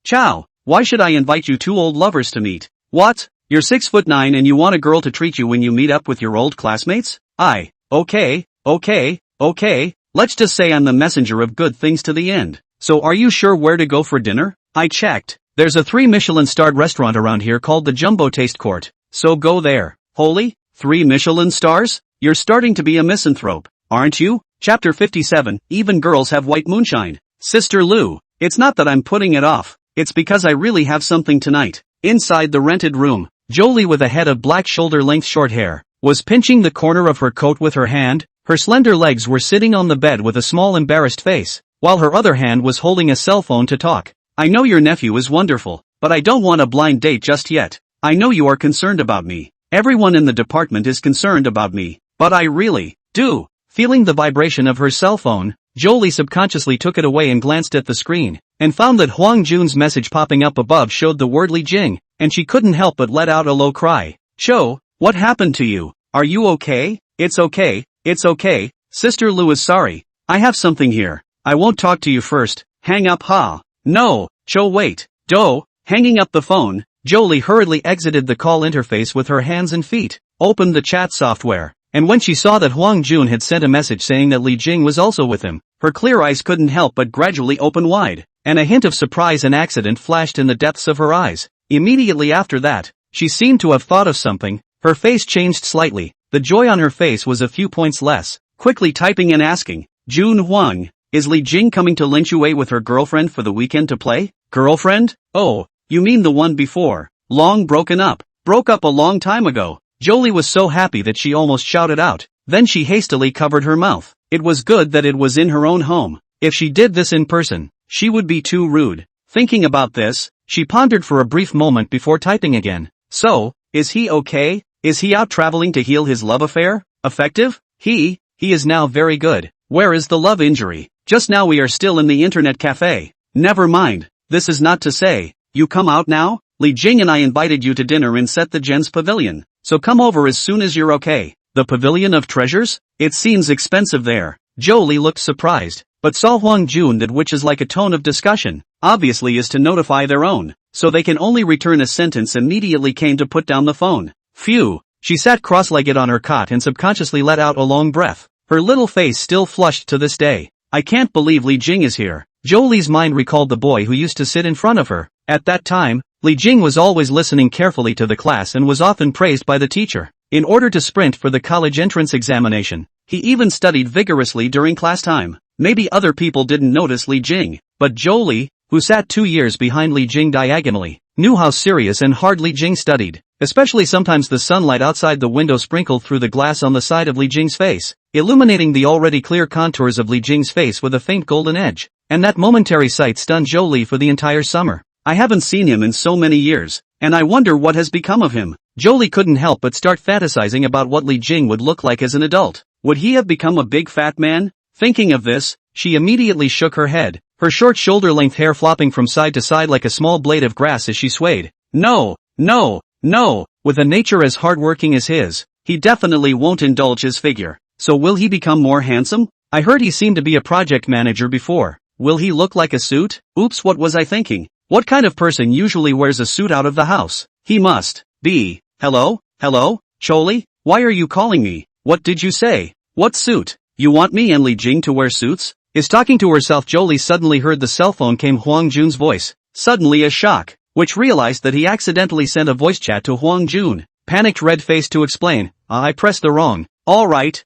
Chow. Why should I invite you 2 old lovers to meet? What? You're 6'9" and you want a girl to treat you when you meet up with your old classmates? Okay. Okay, let's just say I'm the messenger of good things to the end. So are you sure where to go for dinner? I checked. There's a 3 Michelin-starred restaurant around here called the Jumbo Taste Court. So go there. Holy? 3 Michelin stars? You're starting to be a misanthrope, aren't you? Chapter 57, Even Girls Have White Moonshine. Sister Lou, it's not that I'm putting it off. It's because I really have something tonight. Inside the rented room, Jolie, with a head of black shoulder-length short hair, was pinching the corner of her coat with her hand. Her slender legs were sitting on the bed with a small embarrassed face, while her other hand was holding a cell phone to talk. I know your nephew is wonderful, but I don't want a blind date just yet. I know you are concerned about me. Everyone in the department is concerned about me, but I really do. Feeling the vibration of her cell phone, Jolie subconsciously took it away and glanced at the screen, and found that Huang Jun's message popping up above showed the word Li Jing, and she couldn't help but let out a low cry. Cho, what happened to you? Are you okay? It's okay, it's okay. Sister Lou is sorry. I have something here. I won't talk to you first. Hang up, ha. No, Cho, wait. Hanging up the phone, Jolie hurriedly exited the call interface with her hands and feet, opened the chat software, and when she saw that Huang Jun had sent a message saying that Li Jing was also with him, her clear eyes couldn't help but gradually open wide, and a hint of surprise and accident flashed in the depths of her eyes. Immediately after that, she seemed to have thought of something. Her face changed slightly. The joy on her face was a few points less, quickly typing and asking, Jun Huang, is Li Jing coming to Linshui with her girlfriend for the weekend to play? Girlfriend? Oh, you mean the one before? Long broken up. Broke up a long time ago. Jolie was so happy that she almost shouted out. Then she hastily covered her mouth. It was good that it was in her own home. If she did this in person, she would be too rude. Thinking about this, she pondered for a brief moment before typing again. So, is he okay? Is he out traveling to heal his love affair? Effective? He is now very good. Where is the love injury? Just now we are still in the internet cafe. Never mind. This is not to say, you come out now? Li Jing and I invited you to dinner in Set the Gen's pavilion. So come over as soon as you're okay. The Pavilion of Treasures? It seems expensive there. Jolie looked surprised, but saw Huang Jun did, which is like a tone of discussion, obviously is to notify their own, so they can only return a sentence. Immediately came to put down the phone. Phew. She sat cross-legged on her cot and subconsciously let out a long breath. Her little face still flushed to this day. I can't believe Li Jing is here. Jolie's mind recalled the boy who used to sit in front of her. At that time, Li Jing was always listening carefully to the class and was often praised by the teacher. In order to sprint for the college entrance examination, he even studied vigorously during class time. Maybe other people didn't notice Li Jing, but Jolie, who sat 2 years behind Li Jing diagonally, knew how serious and hard Li Jing studied. Especially sometimes the sunlight outside the window sprinkled through the glass on the side of Li Jing's face, illuminating the already clear contours of Li Jing's face with a faint golden edge. And that momentary sight stunned Jolie for the entire summer. I haven't seen him in so many years, and I wonder what has become of him. Jolie couldn't help but start fantasizing about what Li Jing would look like as an adult. Would he have become a big fat man? Thinking of this, she immediately shook her head, her short shoulder-length hair flopping from side to side like a small blade of grass as she swayed. No. With a nature as hardworking as his, he definitely won't indulge his figure. So will he become more handsome? I heard he seemed to be a project manager before. Will he look like a suit? Oops, what was I thinking? What kind of person usually wears a suit out of the house? He must be. Hello, Jolie? Why are you calling me? What did you say? What suit? You want me and Li Jing to wear suits? Is talking to herself. Jolie suddenly heard the cell phone came Huang Jun's voice. Suddenly a shock, which realized that he accidentally sent a voice chat to Huang Jun. Panicked red face to explain. I pressed the wrong. Alright,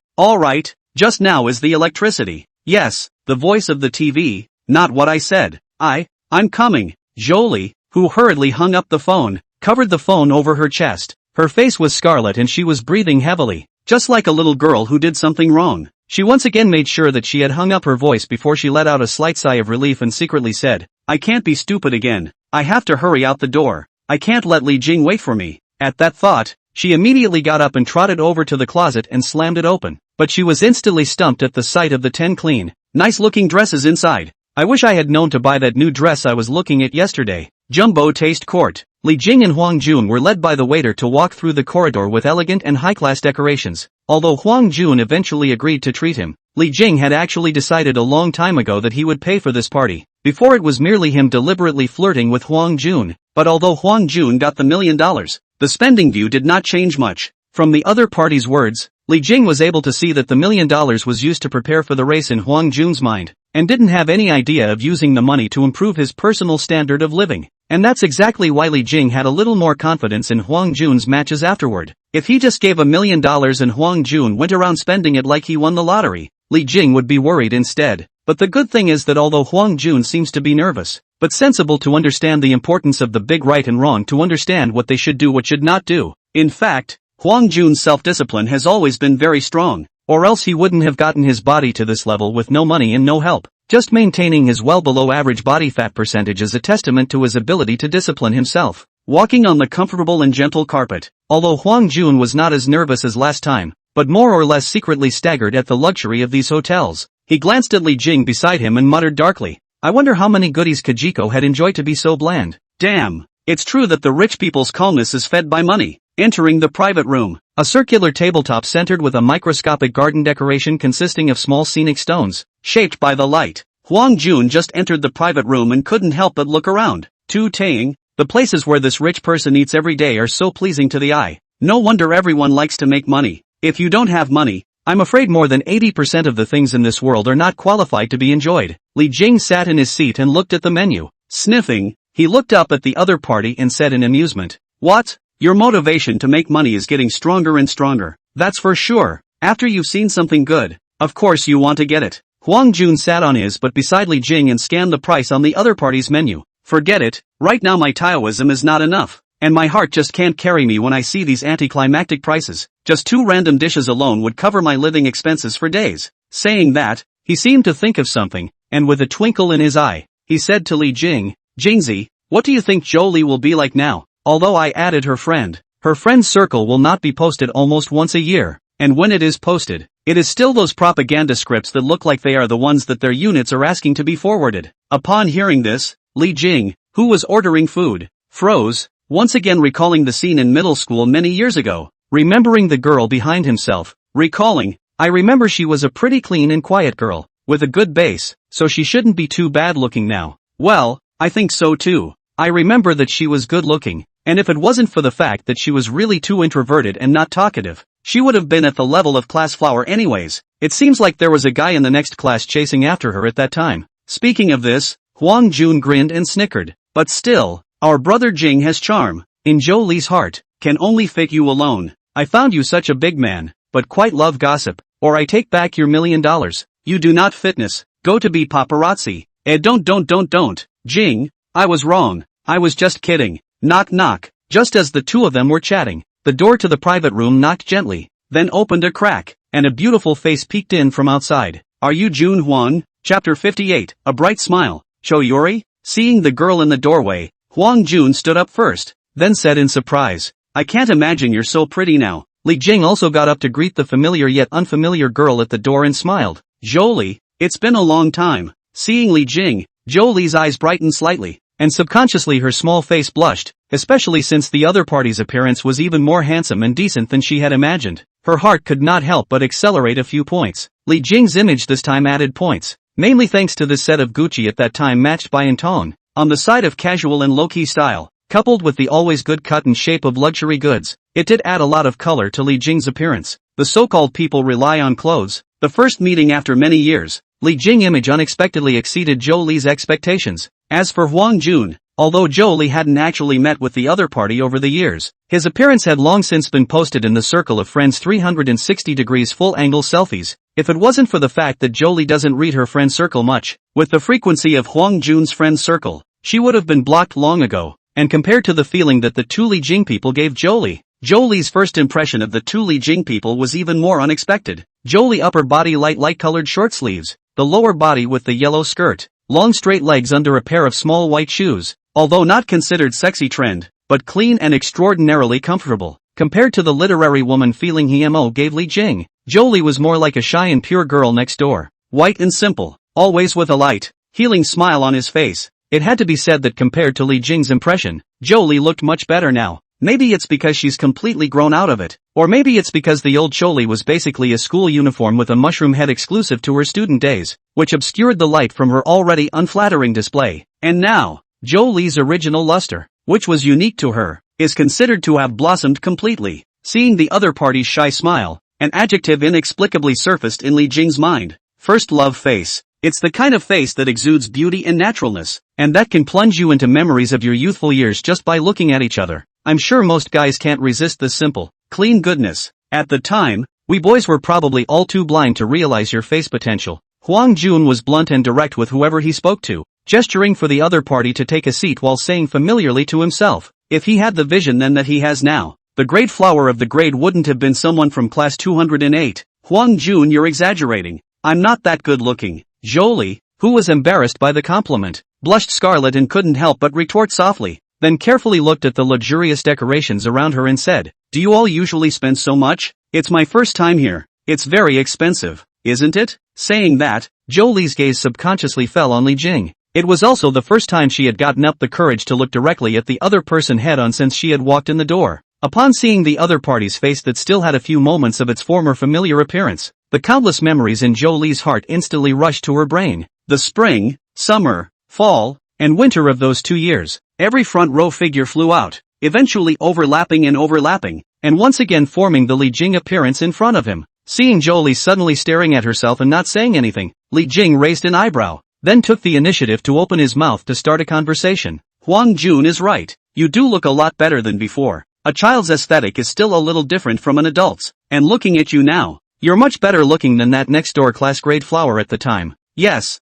just now is the electricity. Yes, the voice of the TV, not what I said. I'm coming. Jolie, who hurriedly hung up the phone, covered the phone over her chest. Her face was scarlet and she was breathing heavily, just like a little girl who did something wrong. She once again made sure that she had hung up her voice before she let out a slight sigh of relief and secretly said, I can't be stupid again. I have to hurry out the door. I can't let Li Jing wait for me. At that thought, she immediately got up and trotted over to the closet and slammed it open. But she was instantly stumped at the sight of the 10 clean, nice-looking dresses inside. I wish I had known to buy that new dress I was looking at yesterday. Jumbo Taste Court. Li Jing and Huang Jun were led by the waiter to walk through the corridor with elegant and high-class decorations. Although Huang Jun eventually agreed to treat him, Li Jing had actually decided a long time ago that he would pay for this party. Before it was merely him deliberately flirting with Huang Jun, but although Huang Jun got the $1 million, the spending view did not change much. From the other party's words, Li Jing was able to see that the $1,000,000 was used to prepare for the race in Huang Jun's mind, and didn't have any idea of using the money to improve his personal standard of living. And that's exactly why Li Jing had a little more confidence in Huang Jun's matches afterward. If he just gave $1,000,000 and Huang Jun went around spending it like he won the lottery, Li Jing would be worried instead. But the good thing is that although Huang Jun seems to be nervous, but sensible to understand the importance of the big right and wrong, to understand what they should do, what should not do. In fact, Huang Jun's self-discipline has always been very strong, or else he wouldn't have gotten his body to this level with no money and no help. Just maintaining his well below average body fat percentage is a testament to his ability to discipline himself. Walking on the comfortable and gentle carpet, although Huang Jun was not as nervous as last time, but more or less secretly staggered at the luxury of these hotels, he glanced at Li Jing beside him and muttered darkly, "I wonder how many goodies Kajiko had enjoyed to be so bland." Damn, it's true that the rich people's calmness is fed by money. Entering the private room, a circular tabletop centered with a microscopic garden decoration consisting of small scenic stones, shaped by the light. Huang Jun just entered the private room and couldn't help but look around. Taeing, the places where this rich person eats every day are so pleasing to the eye. No wonder everyone likes to make money. If you don't have money, I'm afraid more than 80% of the things in this world are not qualified to be enjoyed. Li Jing sat in his seat and looked at the menu. Sniffing, he looked up at the other party and said in amusement, "What? Your motivation to make money is getting stronger and stronger. That's for sure. After you've seen something good, of course you want to get it." Huang Jun sat on his butt beside Li Jing and scanned the price on the other party's menu. "Forget it, right now my Taoism is not enough, and my heart just can't carry me when I see these anticlimactic prices. Just 2 random dishes alone would cover my living expenses for days." Saying that, he seemed to think of something, and with a twinkle in his eye, he said to Li Jing, "Jingzi, what do you think Jolie will be like now? Although I added her friend's circle will not be posted almost once a year, and when it is posted, it is still those propaganda scripts that look like they are the ones that their units are asking to be forwarded." Upon hearing this, Li Jing, who was ordering food, froze, once again recalling the scene in middle school many years ago, remembering the girl behind himself, recalling, "I remember she was a pretty clean and quiet girl, with a good base, so she shouldn't be too bad looking now. Well, I think so too. I remember that she was good looking. And if it wasn't for the fact that she was really too introverted and not talkative, she would have been at the level of class flower anyways. It seems like there was a guy in the next class chasing after her at that time." Speaking of this, Huang Jun grinned and snickered. "But still, our brother Jing has charm. In Jolie's heart, can only fit you alone. I found you such a big man, but quite love gossip, or I take back your $1,000,000. You do not fitness, go to be paparazzi. Don't. Jing, I was wrong, I was just kidding. Knock knock." Just as the two of them were chatting, the door to the private room knocked gently, then opened a crack, and a beautiful face peeked in from outside. "Are you Jun Huang?" Chapter 58, a bright smile. "Choyori?" Seeing the girl in the doorway, Huang Jun stood up first, then said in surprise, "I can't imagine you're so pretty now." Li Jing also got up to greet the familiar yet unfamiliar girl at the door and smiled. "Jolie, it's been a long time." Seeing Li Jing, Jolie's eyes brightened slightly, and subconsciously her small face blushed, especially since the other party's appearance was even more handsome and decent than she had imagined. Her heart could not help but accelerate a few points. Li Jing's image this time added points, mainly thanks to this set of Gucci at that time matched by Intone, on the side of casual and low-key style, coupled with the always good cut and shape of luxury goods. It did add a lot of color to Li Jing's appearance. The so-called people rely on clothes. The first meeting after many years, Li Jing's image unexpectedly exceeded Jolie's expectations. As for Huang Jun, although Jolie hadn't actually met with the other party over the years, his appearance had long since been posted in the circle of friends 360 degrees full-angle selfies. If it wasn't for the fact that Jolie doesn't read her friend circle much, with the frequency of Huang Jun's friend circle, she would have been blocked long ago. And compared to the feeling that the two Li Jing people gave Jolie's first impression of the two Li Jing people was even more unexpected. Jolie upper body light-colored short sleeves, the lower body with the yellow skirt, long straight legs under a pair of small white shoes, although not considered sexy trend, but clean and extraordinarily comfortable. Compared to the literary woman feeling he gave Li Jing, Jolie was more like a shy and pure girl next door. White and simple, always with a light, healing smile on his face. It had to be said that compared to Li Jing's impression, Jolie looked much better now. Maybe it's because she's completely grown out of it, or maybe it's because the old Jolie was basically a school uniform with a mushroom head exclusive to her student days, which obscured the light from her already unflattering display. And now, Jolie's original luster, which was unique to her, is considered to have blossomed completely. Seeing the other party's shy smile, An adjective inexplicably surfaced in Li Jing's mind. First love face. It's the kind of face that exudes beauty and naturalness, and that can plunge you into memories of your youthful years just by looking at each other. I'm sure most guys can't resist this simple, clean goodness. At the time, we boys were probably all too blind to realize your face potential. Huang Jun was blunt and direct with whoever he spoke to, gesturing for the other party to take a seat while saying familiarly to himself, if he had the vision then that he has now, the grade flower of the grade wouldn't have been someone from class 208. Huang Jun, you're exaggerating. I'm not that good looking. Zhou, who was embarrassed by the compliment, blushed scarlet and couldn't help but retort softly, then carefully looked at the luxurious decorations around her and said, do you all usually spend so much? It's my first time here. It's very expensive, isn't it? Saying that, Zhou Li's gaze subconsciously fell on Li Jing. It was also the first time she had gotten up the courage to look directly at the other person head on since she had walked in the door. Upon seeing the other party's face that still had a few moments of its former familiar appearance, the countless memories in Zhou Li's heart instantly rushed to her brain. The spring, summer, fall, and winter of those 2 years. Every front row figure flew out, eventually overlapping, and once again forming the Li Jing appearance in front of him. Seeing Zhou Li suddenly staring at herself and not saying anything, Li Jing raised an eyebrow, then took the initiative to open his mouth to start a conversation. Huang Jun is right. You do look a lot better than before. A child's aesthetic is still a little different from an adult's, and looking at you now, you're much better looking than that next door class grade flower at the time. Yes,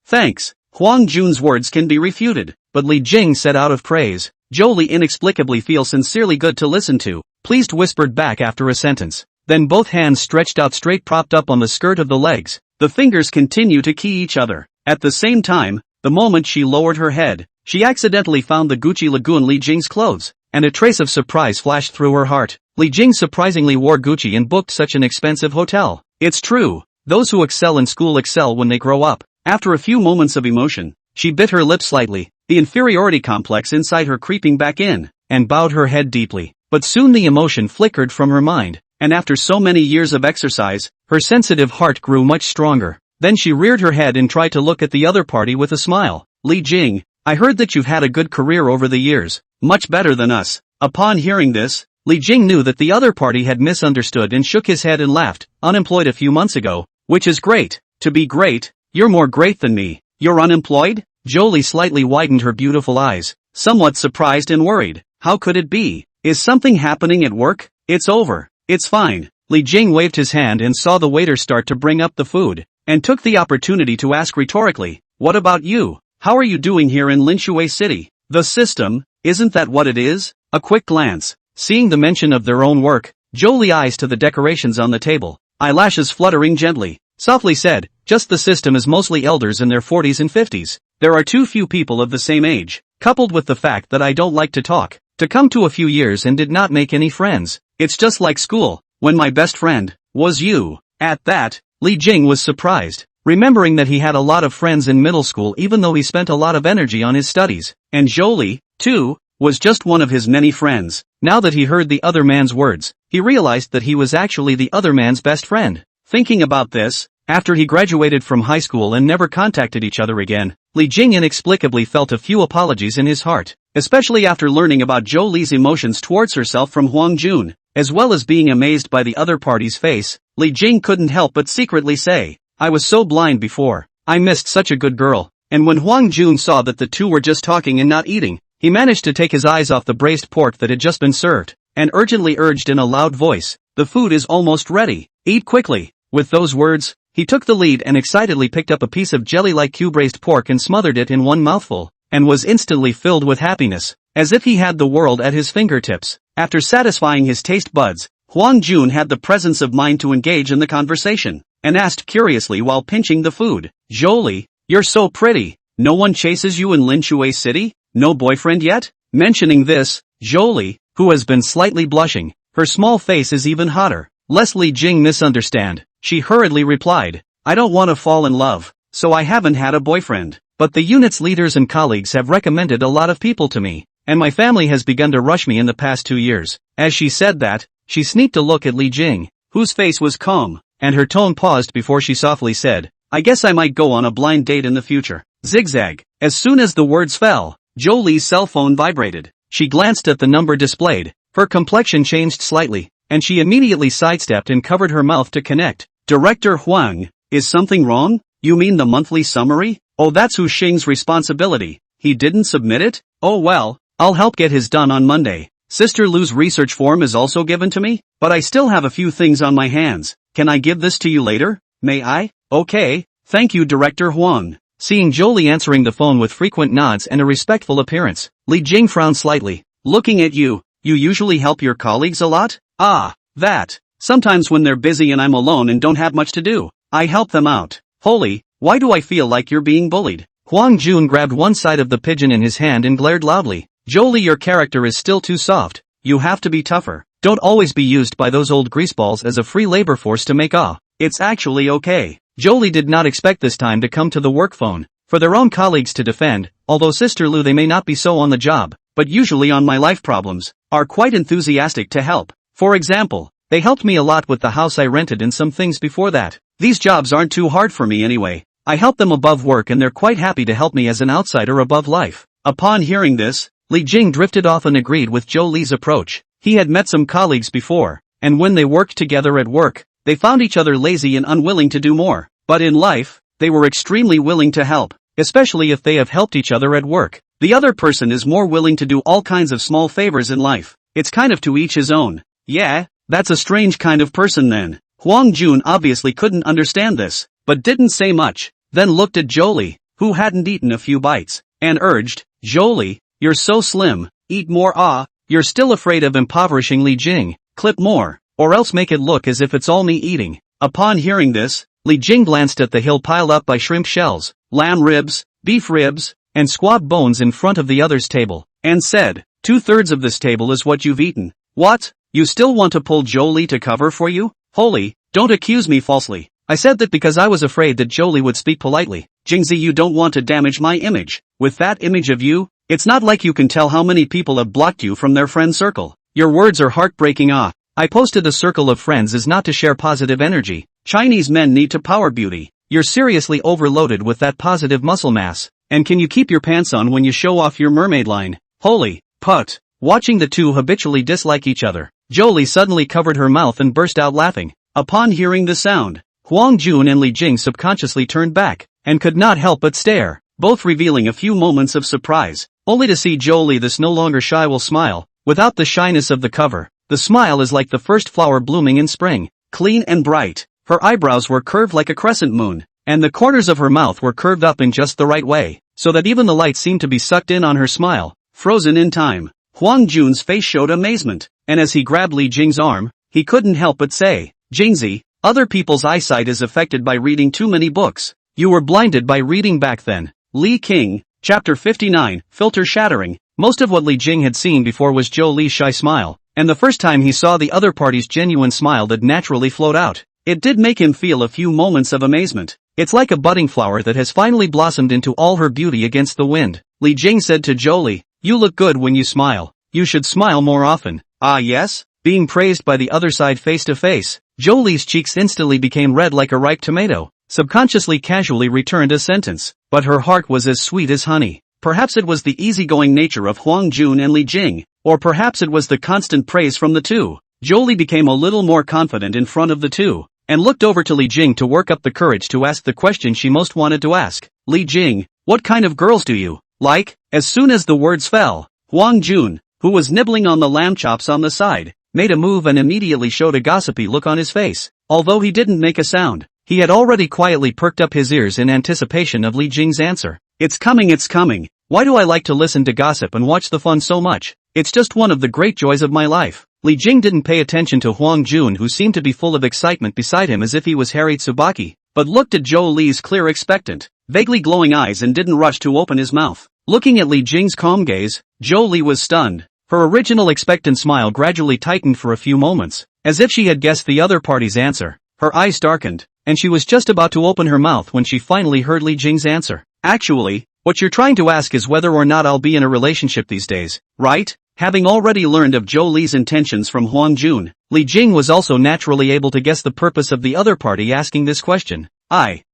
thanks. Huang Jun's words can be refuted, but Li Jing said out of praise. Zhou Li inexplicably feels sincerely good to listen to, pleased whispered back after a sentence. Then both hands stretched out straight propped up on the skirt of the legs. The fingers continue to key each other. At the same time, the moment she lowered her head, she accidentally found the Gucci Lagoon Li Jing's clothes, and a trace of surprise flashed through her heart. Li Jing surprisingly wore Gucci and booked such an expensive hotel. It's true, those who excel in school excel when they grow up. After a few moments of emotion, she bit her lip slightly, the inferiority complex inside her creeping back in, and bowed her head deeply. But soon the emotion flickered from her mind, and after so many years of exercise, her sensitive heart grew much stronger. Then she reared her head and tried to look at the other party with a smile. Li Jing, I heard that you've had a good career over the years, much better than us. Upon hearing this, Li Jing knew that the other party had misunderstood and shook his head and laughed. Unemployed a few months ago, which is great. To be great, you're more great than me. You're unemployed? Zhou Li slightly widened her beautiful eyes, somewhat surprised and worried. How could it be? Is something happening at work? It's over. It's fine. Li Jing waved his hand and saw the waiter start to bring up the food, and took the opportunity to ask rhetorically, what about you? How are you doing here in Linshui City? The system, isn't that what it is? A quick glance, seeing the mention of their own work, Zhou Li eyes to the decorations on the table, eyelashes fluttering gently, softly said, just the system is mostly elders in their 40s and 50s. There are too few people of the same age, coupled with the fact that I don't like to talk, to come to a few years and did not make any friends. It's just like school, when my best friend was you. At that, Li Jing was surprised, remembering that he had a lot of friends in middle school even though he spent a lot of energy on his studies, and Zhou Li, too, was just one of his many friends. Now that he heard the other man's words, he realized that he was actually the other man's best friend. Thinking about this, after he graduated from high school and never contacted each other again, Li Jing inexplicably felt a few apologies in his heart, especially after learning about Zhou Li's emotions towards herself from Huang Jun, as well as being amazed by the other party's face. Li Jing couldn't help but secretly say, I was so blind before. I missed such a good girl. And when Huang Jun saw that the two were just talking and not eating, he managed to take his eyes off the braised pork that had just been served, and urgently urged in a loud voice, the food is almost ready. Eat quickly. With those words, he took the lead and excitedly picked up a piece of jelly-like cube-braised pork and smothered it in one mouthful, and was instantly filled with happiness, as if he had the world at his fingertips. After satisfying his taste buds, Huang Jun had the presence of mind to engage in the conversation, and asked curiously while pinching the food, Zhou Li, you're so pretty. No one chases you in Linshui City? No boyfriend yet? Mentioning this, Zhou Li, who has been slightly blushing, her small face is even hotter, lest Li Jing misunderstand. She hurriedly replied, I don't want to fall in love, so I haven't had a boyfriend, but the unit's leaders and colleagues have recommended a lot of people to me, and my family has begun to rush me in the past 2 years. As she said that, she sneaked a look at Li Jing, whose face was calm, and her tone paused before she softly said, I guess I might go on a blind date in the future. Zigzag. As soon as the words fell, Zhou Li's cell phone vibrated. She glanced at the number displayed. Her complexion changed slightly, and she immediately sidestepped and covered her mouth to connect. Director Huang, is something wrong? You mean the monthly summary? Oh, that's Hu Xing's responsibility. He didn't submit it? Oh well, I'll help get his done on Monday. Sister Lu's research form is also given to me, but I still have a few things on my hands. Can I give this to you later? May I? Okay, thank you, Director Huang. Seeing Jolie answering the phone with frequent nods and a respectful appearance, Li Jing frowned slightly. Looking at you, you usually help your colleagues a lot? Ah, that. Sometimes when they're busy and I'm alone and don't have much to do, I help them out. Holy, why do I feel like you're being bullied? Huang Jun grabbed one side of the pigeon in his hand and glared loudly. Jolie, your character is still too soft. You have to be tougher. Don't always be used by those old greaseballs as a free labor force to make It's actually okay. Jolie did not expect this time to come to the work phone, for their own colleagues to defend, although Sister Lu they may not be so on the job, but usually on my life problems, are quite enthusiastic to help. For example, they helped me a lot with the house I rented and some things before that. These jobs aren't too hard for me anyway. I help them above work and they're quite happy to help me as an outsider above life. Upon hearing this, Li Jing drifted off and agreed with Jolie's approach. He had met some colleagues before, and when they worked together at work, they found each other lazy and unwilling to do more. But in life, they were extremely willing to help, especially if they have helped each other at work. The other person is more willing to do all kinds of small favors in life. It's kind of to each his own. Yeah, that's a strange kind of person then. Huang Jun obviously couldn't understand this, but didn't say much, then looked at Jolie, who hadn't eaten a few bites, and urged, Jolie, you're so slim, eat more. You're still afraid of impoverishing Li Jing, clip more, or else make it look as if it's all me eating. Upon hearing this, Li Jing glanced at the hill piled up by shrimp shells, lamb ribs, beef ribs, and squab bones in front of the other's table, and said, 2/3 of this table is what you've eaten. What? You still want to pull Jolie to cover for you? Holy, don't accuse me falsely. I said that because I was afraid that Jolie would speak politely. Jingzi, you don't want to damage my image. With that image of you, it's not like you can tell how many people have blocked you from their friend circle. Your words are heartbreaking. I posted the circle of friends is not to share positive energy. Chinese men need to power beauty. You're seriously overloaded with that positive muscle mass. And can you keep your pants on when you show off your mermaid line? Holy, put. Watching the two habitually dislike each other, Jolie suddenly covered her mouth and burst out laughing. Upon hearing the sound, Huang Jun and Li Jing subconsciously turned back, and could not help but stare, both revealing a few moments of surprise, only to see Jolie, this no longer shy, will smile, without the shyness of the cover. The smile is like the first flower blooming in spring, clean and bright. Her eyebrows were curved like a crescent moon, and the corners of her mouth were curved up in just the right way, so that even the light seemed to be sucked in on her smile, frozen in time. Huang Jun's face showed amazement, and as he grabbed Li Jing's arm, he couldn't help but say, Jingzi, other people's eyesight is affected by reading too many books. You were blinded by reading back then. Li King, Chapter 59, Filter Shattering. Most of what Li Jing had seen before was Jolie's shy smile, and the first time he saw the other party's genuine smile that naturally flowed out, it did make him feel a few moments of amazement. It's like a budding flower that has finally blossomed into all her beauty against the wind. Li Jing said to Jolie, you look good when you smile. You should smile more often. Ah yes? Being praised by the other side face to face, Jolie's cheeks instantly became red like a ripe tomato, subconsciously casually returned a sentence, but her heart was as sweet as honey. Perhaps it was the easygoing nature of Huang Jun and Li Jing, or perhaps it was the constant praise from the two. Jolie became a little more confident in front of the two, and looked over to Li Jing to work up the courage to ask the question she most wanted to ask. Li Jing, what kind of girls do you like? As soon as the words fell, Huang Jun, who was nibbling on the lamb chops on the side, made a move and immediately showed a gossipy look on his face. Although he didn't make a sound, he had already quietly perked up his ears in anticipation of Li Jing's answer. It's coming. Why do I like to listen to gossip and watch the fun so much? It's just one of the great joys of my life. Li Jing didn't pay attention to Huang Jun, who seemed to be full of excitement beside him as if he was Harry Tsubaki, but looked at Jolie's clear, expectant, vaguely glowing eyes and didn't rush to open his mouth. Looking at Li Jing's calm gaze, Jolie was stunned. Her original expectant smile gradually tightened for a few moments, as if she had guessed the other party's answer. Her eyes darkened, and she was just about to open her mouth when she finally heard Li Jing's answer. Actually, what you're trying to ask is whether or not I'll be in a relationship these days, right? Having already learned of Jolie's intentions from Huang Jun, Li Jing was also naturally able to guess the purpose of the other party asking this question.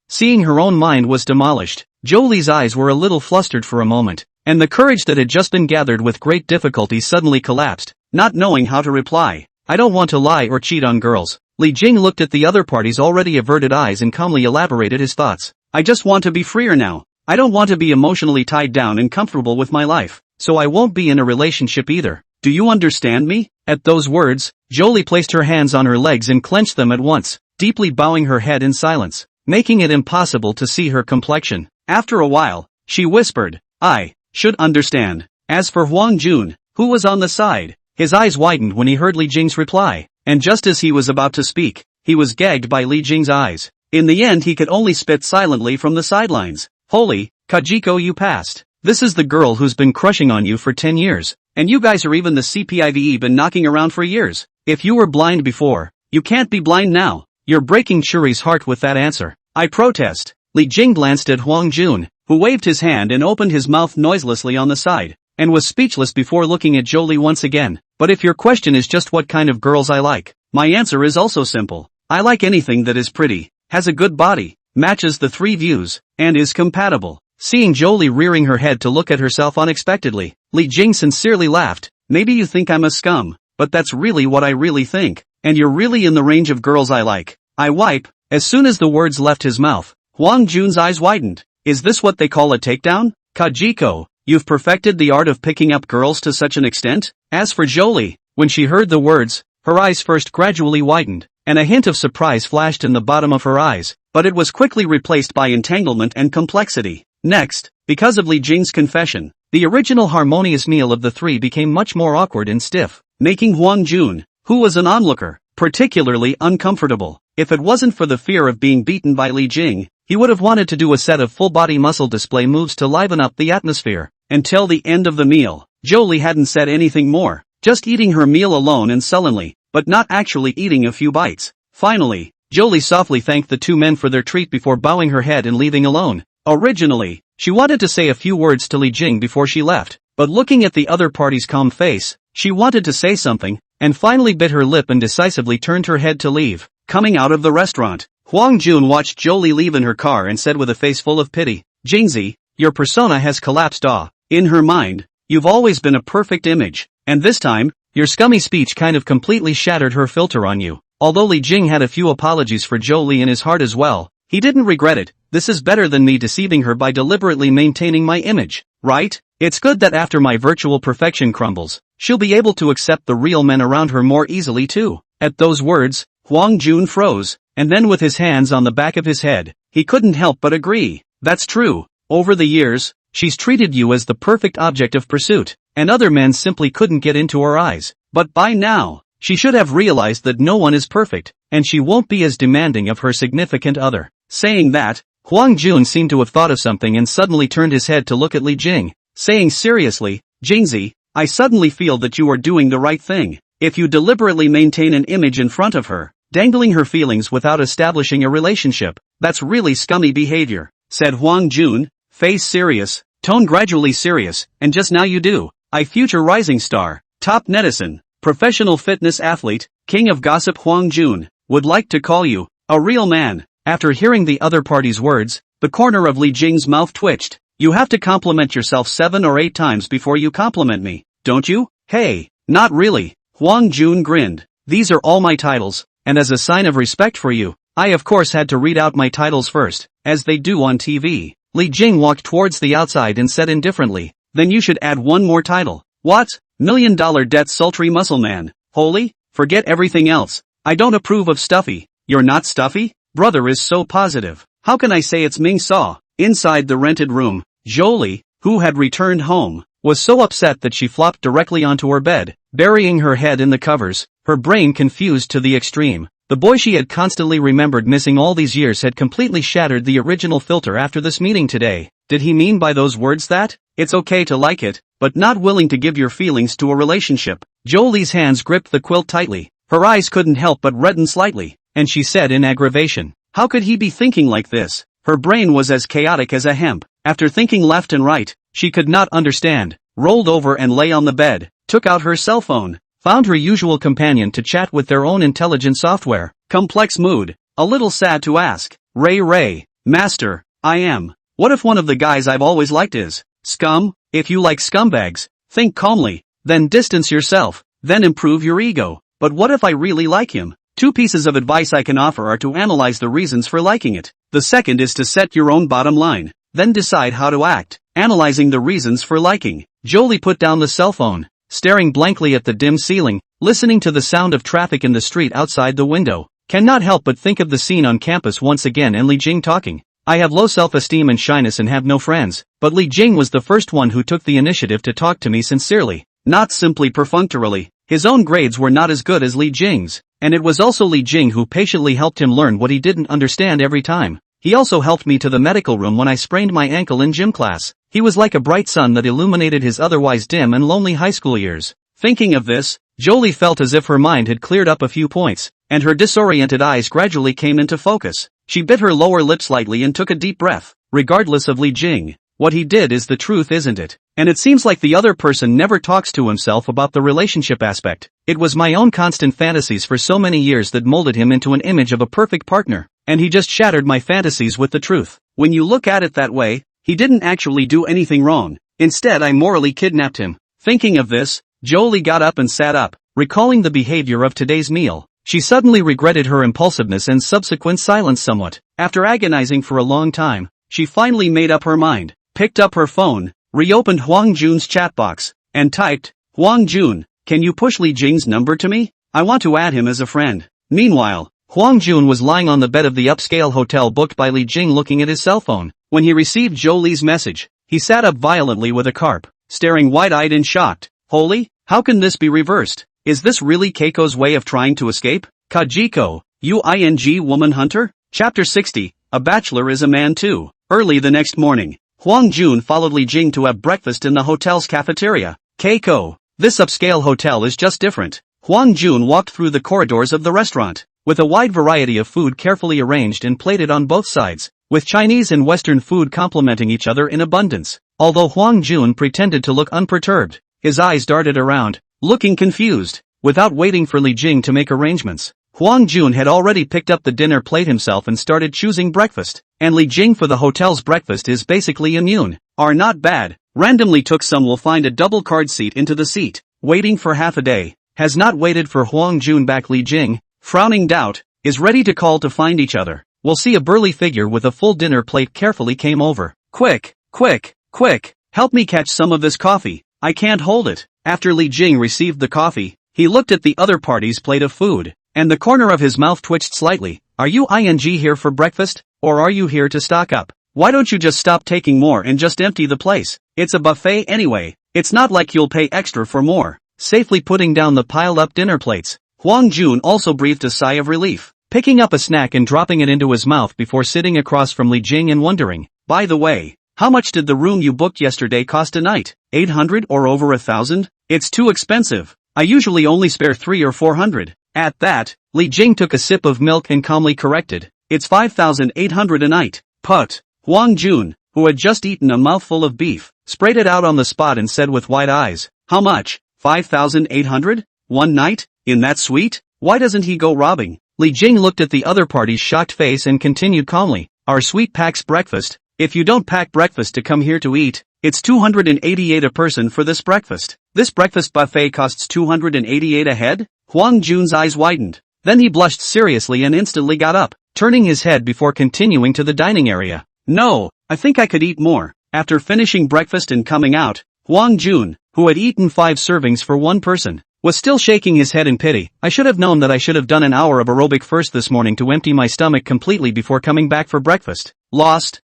Seeing her own mind was demolished, Jolie's eyes were a little flustered for a moment, and the courage that had just been gathered with great difficulty suddenly collapsed, not knowing how to reply. I don't want to lie or cheat on girls. Li Jing looked at the other party's already averted eyes and calmly elaborated his thoughts. I just want to be freer now. I don't want to be emotionally tied down and comfortable with my life, so I won't be in a relationship either. Do you understand me? At those words, Jolie placed her hands on her legs and clenched them at once, deeply bowing her head in silence, making it impossible to see her complexion. After a while, she whispered, I should understand. As for Huang Jun, who was on the side, his eyes widened when he heard Li Jing's reply, and just as he was about to speak, he was gagged by Li Jing's eyes. In the end he could only spit silently from the sidelines. Holy, Kajiko, you passed. This is the girl who's been crushing on you for 10 years, and you guys are even the CPIVE been knocking around for years. If you were blind before, you can't be blind now. You're breaking Shuri's heart with that answer. I protest. Li Jing glanced at Huang Jun, who waved his hand and opened his mouth noiselessly on the side, and was speechless before looking at Jolie once again. But if your question is just what kind of girls I like, my answer is also simple. I like anything that is pretty, has a good body, matches the 3 views, and is compatible. Seeing Jolie rearing her head to look at herself unexpectedly, Li Jing sincerely laughed. Maybe you think I'm a scum, but that's really what I really think, and you're really in the range of girls I like. I wipe. As soon as the words left his mouth, Huang Jun's eyes widened. Is this what they call a takedown? Kajiko, you've perfected the art of picking up girls to such an extent? As for Jolie, when she heard the words, her eyes first gradually widened, and a hint of surprise flashed in the bottom of her eyes, but it was quickly replaced by entanglement and complexity. Next, because of Li Jing's confession, the original harmonious meal of the 3 became much more awkward and stiff, making Huang Jun, who was an onlooker, particularly uncomfortable. If it wasn't for the fear of being beaten by Li Jing, he would have wanted to do a set of full-body muscle display moves to liven up the atmosphere. Until the end of the meal, Jolie hadn't said anything more, just eating her meal alone and sullenly, but not actually eating a few bites. Finally, Jolie softly thanked the 2 men for their treat before bowing her head and leaving alone. Originally, she wanted to say a few words to Li Jing before she left, but looking at the other party's calm face, she wanted to say something, and finally bit her lip and decisively turned her head to leave. Coming out of the restaurant, Huang Jun watched Jolie leave in her car and said with a face full of pity, Jingzi, your persona has collapsed. In her mind, you've always been a perfect image, and this time, your scummy speech kind of completely shattered her filter on you. Although Li Jing had a few apologies for Jolie in his heart as well, he didn't regret it. This is better than me deceiving her by deliberately maintaining my image, right? It's good that after my virtual perfection crumbles, she'll be able to accept the real men around her more easily too. At those words, Huang Jun froze, and then with his hands on the back of his head, he couldn't help but agree. That's true. Over the years, she's treated you as the perfect object of pursuit, and other men simply couldn't get into her eyes. But by now, she should have realized that no one is perfect, and she won't be as demanding of her significant other. Saying that, Huang Jun seemed to have thought of something and suddenly turned his head to look at Li Jing, saying seriously, Jingzi, I suddenly feel that you are doing the right thing. If you deliberately maintain an image in front of her, dangling her feelings without establishing a relationship, that's really scummy behavior, said Huang Jun, face serious, tone gradually serious, and just now you do. I future rising star, top netizen, professional fitness athlete, king of gossip Huang Jun, would like to call you a real man. After hearing the other party's words, the corner of Li Jing's mouth twitched. You have to compliment yourself 7 or 8 times before you compliment me, don't you? Hey, not really. Huang Jun grinned. These are all my titles, and as a sign of respect for you, I of course had to read out my titles first, as they do on TV. Li Jing walked towards the outside and said indifferently, then you should add one more title. What? $1 Million Debt Sultry Muscle Man. Holy? Forget everything else. I don't approve of stuffy. You're not stuffy? Brother is so positive. How can I say it's Ming Saw? Inside the rented room, Jolie, who had returned home, was so upset that she flopped directly onto her bed, burying her head in the covers, her brain confused to the extreme. The boy she had constantly remembered missing all these years had completely shattered the original filter after this meeting today. Did he mean by those words that it's okay to like it, but not willing to give your feelings to a relationship? Jolie's hands gripped the quilt tightly. Her eyes couldn't help but redden slightly, and she said in aggravation, how could he be thinking like this? Her brain was as chaotic as a hemp. After thinking left and right, she could not understand, rolled over and lay on the bed, took out her cell phone, found her usual companion to chat with their own intelligent software. Complex mood, a little sad to ask. Ray, master, I am. What if one of the guys I've always liked is scum? If you like scumbags, think calmly, then distance yourself, then improve your ego. But what if I really like him? Two pieces of advice I can offer are to analyze the reasons for liking it. The second is to set your own bottom line, then decide how to act. Analyzing the reasons for liking. Jolie put down the cell phone, staring blankly at the dim ceiling, listening to the sound of traffic in the street outside the window. Cannot help but think of the scene on campus once again and Li Jing talking. I have low self-esteem and shyness and have no friends, but Li Jing was the first one who took the initiative to talk to me sincerely, not simply perfunctorily. His own grades were not as good as Li Jing's, and it was also Li Jing who patiently helped him learn what he didn't understand every time. He also helped me to the medical room when I sprained my ankle in gym class. He was like a bright sun that illuminated his otherwise dim and lonely high school years. Thinking of this, Jolie felt as if her mind had cleared up a few points, and her disoriented eyes gradually came into focus. She bit her lower lip slightly and took a deep breath. Regardless of Li Jing, what he did is the truth, isn't it? And it seems like the other person never talks to himself about the relationship aspect. It was my own constant fantasies for so many years that molded him into an image of a perfect partner, and he just shattered my fantasies with the truth. When you look at it that way, he didn't actually do anything wrong. Instead, I morally kidnapped him. Thinking of this, Jolie got up and sat up, recalling the behavior of today's meal. She suddenly regretted her impulsiveness and subsequent silence somewhat. After agonizing for a long time, she finally made up her mind, picked up her phone, reopened Huang Jun's chat box, and typed, "Huang Jun, can you push Li Jing's number to me? I want to add him as a friend." Meanwhile, Huang Jun was lying on the bed of the upscale hotel booked by Li Jing looking at his cell phone. When he received Jolie's message, he sat up violently with a carp, staring wide-eyed and shocked. Holy, how can this be reversed? Is this really Keiko's way of trying to escape? Kajiko, UING woman hunter? Chapter 60, A Bachelor is a Man Too. Early the next morning, Huang Jun followed Li Jing to have breakfast in the hotel's cafeteria. Keiko, this upscale hotel is just different. Huang Jun walked through the corridors of the restaurant, with a wide variety of food carefully arranged and plated on both sides, with Chinese and Western food complementing each other in abundance. Although Huang Jun pretended to look unperturbed, his eyes darted around, looking confused. Without waiting for Li Jing to make arrangements, Huang Jun had already picked up the dinner plate himself and started choosing breakfast. And Li Jing for the hotel's breakfast is basically immune. Are not bad. Randomly took some will find a double card seat into the seat. Waiting for half a day. Has not waited for Huang Jun back. Li Jing, frowning doubt, is ready to call to find each other. We'll see a burly figure with a full dinner plate carefully came over. Quick, quick, quick, help me catch some of this coffee. I can't hold it. After Li Jing received the coffee, he looked at the other party's plate of food, and the corner of his mouth twitched slightly. Are you here for breakfast, or are you here to stock up? Why don't you just stop taking more and just empty the place? It's a buffet anyway. It's not like you'll pay extra for more. Safely putting down the piled-up dinner plates, Huang Jun also breathed a sigh of relief, picking up a snack and dropping it into his mouth before sitting across from Li Jing and wondering, by the way, how much did the room you booked yesterday cost a night? 800 or over 1,000? It's too expensive. I usually only spare 300 or 400. At that, Li Jing took a sip of milk and calmly corrected. It's 5,800 a night. Put. Huang Jun, who had just eaten a mouthful of beef, sprayed it out on the spot and said with wide eyes, how much? 5,800? One night? In that suite? Why doesn't he go robbing? Li Jing looked at the other party's shocked face and continued calmly. Our suite packs breakfast. If you don't pack breakfast to come here to eat, it's 288 a person for this breakfast. This breakfast buffet costs 288 a head? Huang Jun's eyes widened. Then he blushed seriously and instantly got up, turning his head before continuing to the dining area. No, I think I could eat more. After finishing breakfast and coming out, Huang Jun, who had eaten 5 servings for one person, was still shaking his head in pity. I should have known that I should have done an hour of aerobic first this morning to empty my stomach completely before coming back for breakfast. Lost.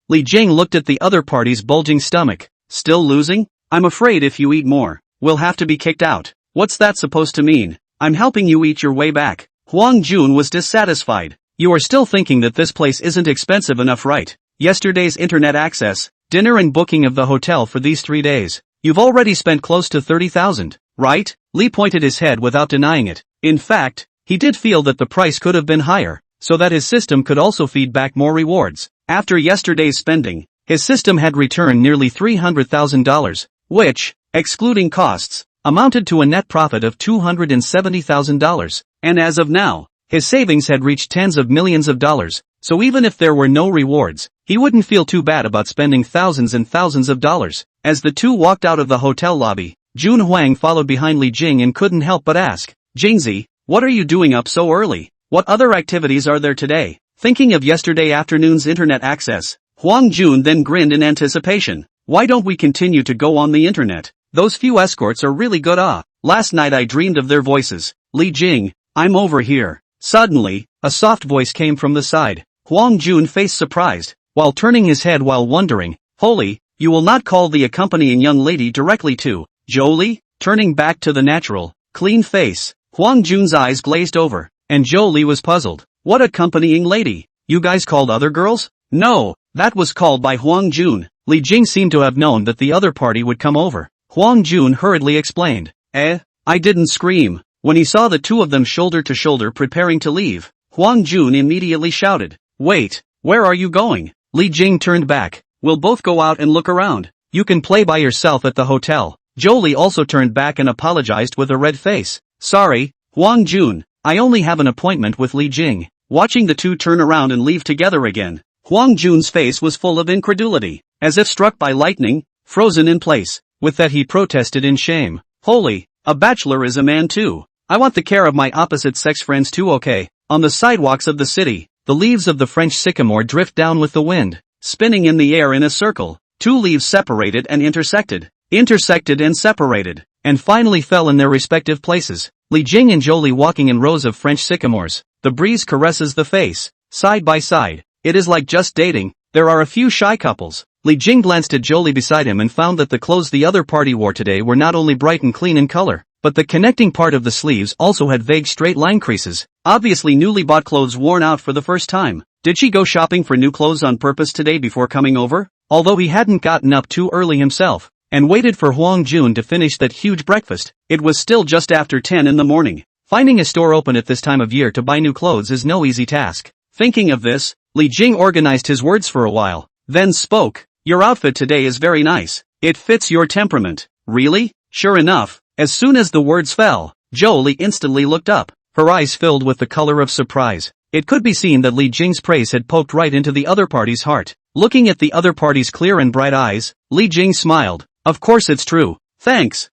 Li Jing looked at the other party's bulging stomach. Still losing? I'm afraid if you eat more, we'll have to be kicked out. What's that supposed to mean? I'm helping you eat your way back. Huang Jun was dissatisfied. You are still thinking that this place isn't expensive enough, right? Yesterday's internet access, dinner and booking of the hotel for these 3 days. You've already spent close to 30,000, right? Li pointed his head without denying it. In fact, he did feel that the price could have been higher, so that his system could also feed back more rewards. After yesterday's spending, his system had returned nearly $300,000, which, excluding costs, amounted to a net profit of $270,000. And as of now, his savings had reached tens of millions of dollars, so even if there were no rewards, he wouldn't feel too bad about spending thousands and thousands of dollars. As the two walked out of the hotel lobby, Jun Huang followed behind Li Jing and couldn't help but ask, Jingzi, what are you doing up so early? What other activities are there today? Thinking of yesterday afternoon's internet access, Huang Jun then grinned in anticipation. Why don't we continue to go on the internet? Those few escorts are really good. Last night I dreamed of their voices. Li Jing, I'm over here. Suddenly, a soft voice came from the side. Huang Jun faced surprised, while turning his head while wondering, holy, you will not call the accompanying young lady directly to Jolie? Turning back to the natural, clean face, Huang Jun's eyes glazed over, and Jolie was puzzled. What accompanying lady? You guys called other girls? No, that was called by Huang Jun. Li Jing seemed to have known that the other party would come over. Huang Jun hurriedly explained. I didn't scream. When he saw the two of them shoulder to shoulder preparing to leave, Huang Jun immediately shouted. Wait, where are you going? Li Jing turned back. We'll both go out and look around. You can play by yourself at the hotel. Jolie also turned back and apologized with a red face. Sorry, Huang Jun, I only have an appointment with Li Jing. Watching the two turn around and leave together again, Huang Jun's face was full of incredulity, as if struck by lightning, frozen in place. With that he protested in shame. Holy, a bachelor is a man too. I want the care of my opposite-sex friends too. Okay. On the sidewalks of the city, the leaves of the French sycamore drift down with the wind, spinning in the air in a circle. Two leaves separated and intersected and separated, and finally fell in their respective places. Li Jing and Jolie walking in rows of French sycamores. The breeze caresses the face, side by side. It is like just dating. There are a few shy couples. Li Jing glanced at Jolie beside him and found that the clothes the other party wore today were not only bright and clean in color, but the connecting part of the sleeves also had vague straight line creases. Obviously newly bought clothes worn out for the first time. Did she go shopping for new clothes on purpose today before coming over? Although he hadn't gotten up too early himself, and waited for Huang Jun to finish that huge breakfast, it was still just after 10 in the morning. Finding a store open at this time of year to buy new clothes is no easy task. Thinking of this, Li Jing organized his words for a while, then spoke. Your outfit today is very nice. It fits your temperament. Really? Sure enough, as soon as the words fell, Jolie instantly looked up, her eyes filled with the color of surprise. It could be seen that Li Jing's praise had poked right into the other party's heart. Looking at the other party's clear and bright eyes, Li Jing smiled. Of course it's true. Thanks.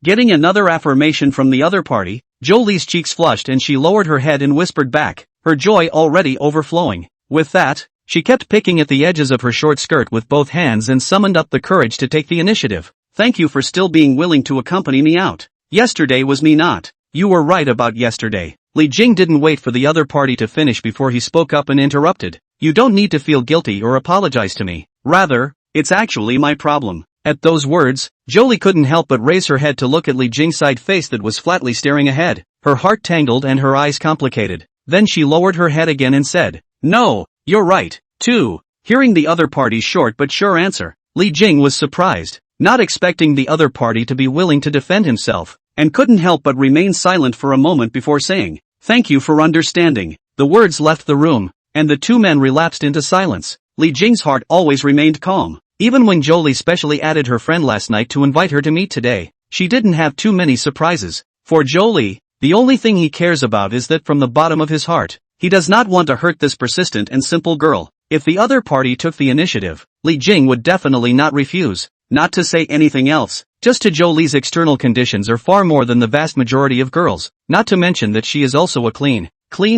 Getting another affirmation from the other party, Jolie's cheeks flushed and she lowered her head and whispered back, her joy already overflowing. With that, she kept picking at the edges of her short skirt with both hands and summoned up the courage to take the initiative. Thank you for still being willing to accompany me out. Yesterday was me not. You were right about yesterday. Li Jing didn't wait for the other party to finish before he spoke up and interrupted. You don't need to feel guilty or apologize to me. Rather, it's actually my problem. At those words, Jolie couldn't help but raise her head to look at Li Jing's side face that was flatly staring ahead. Her heart tangled and her eyes complicated. Then she lowered her head again and said, No, you're right, too. Hearing the other party's short but sure answer, Li Jing was surprised, not expecting the other party to be willing to defend himself, and couldn't help but remain silent for a moment before saying, Thank you for understanding. The words left the room, and the two men relapsed into silence. Li Jing's heart always remained calm. Even when Jolie specially added her friend last night to invite her to meet today, she didn't have too many surprises. For Jolie, the only thing he cares about is that from the bottom of his heart, he does not want to hurt this persistent and simple girl. If the other party took the initiative, Li Jing would definitely not refuse. Not to say anything else, just to Jolie's external conditions are far more than the vast majority of girls, not to mention that she is also a clean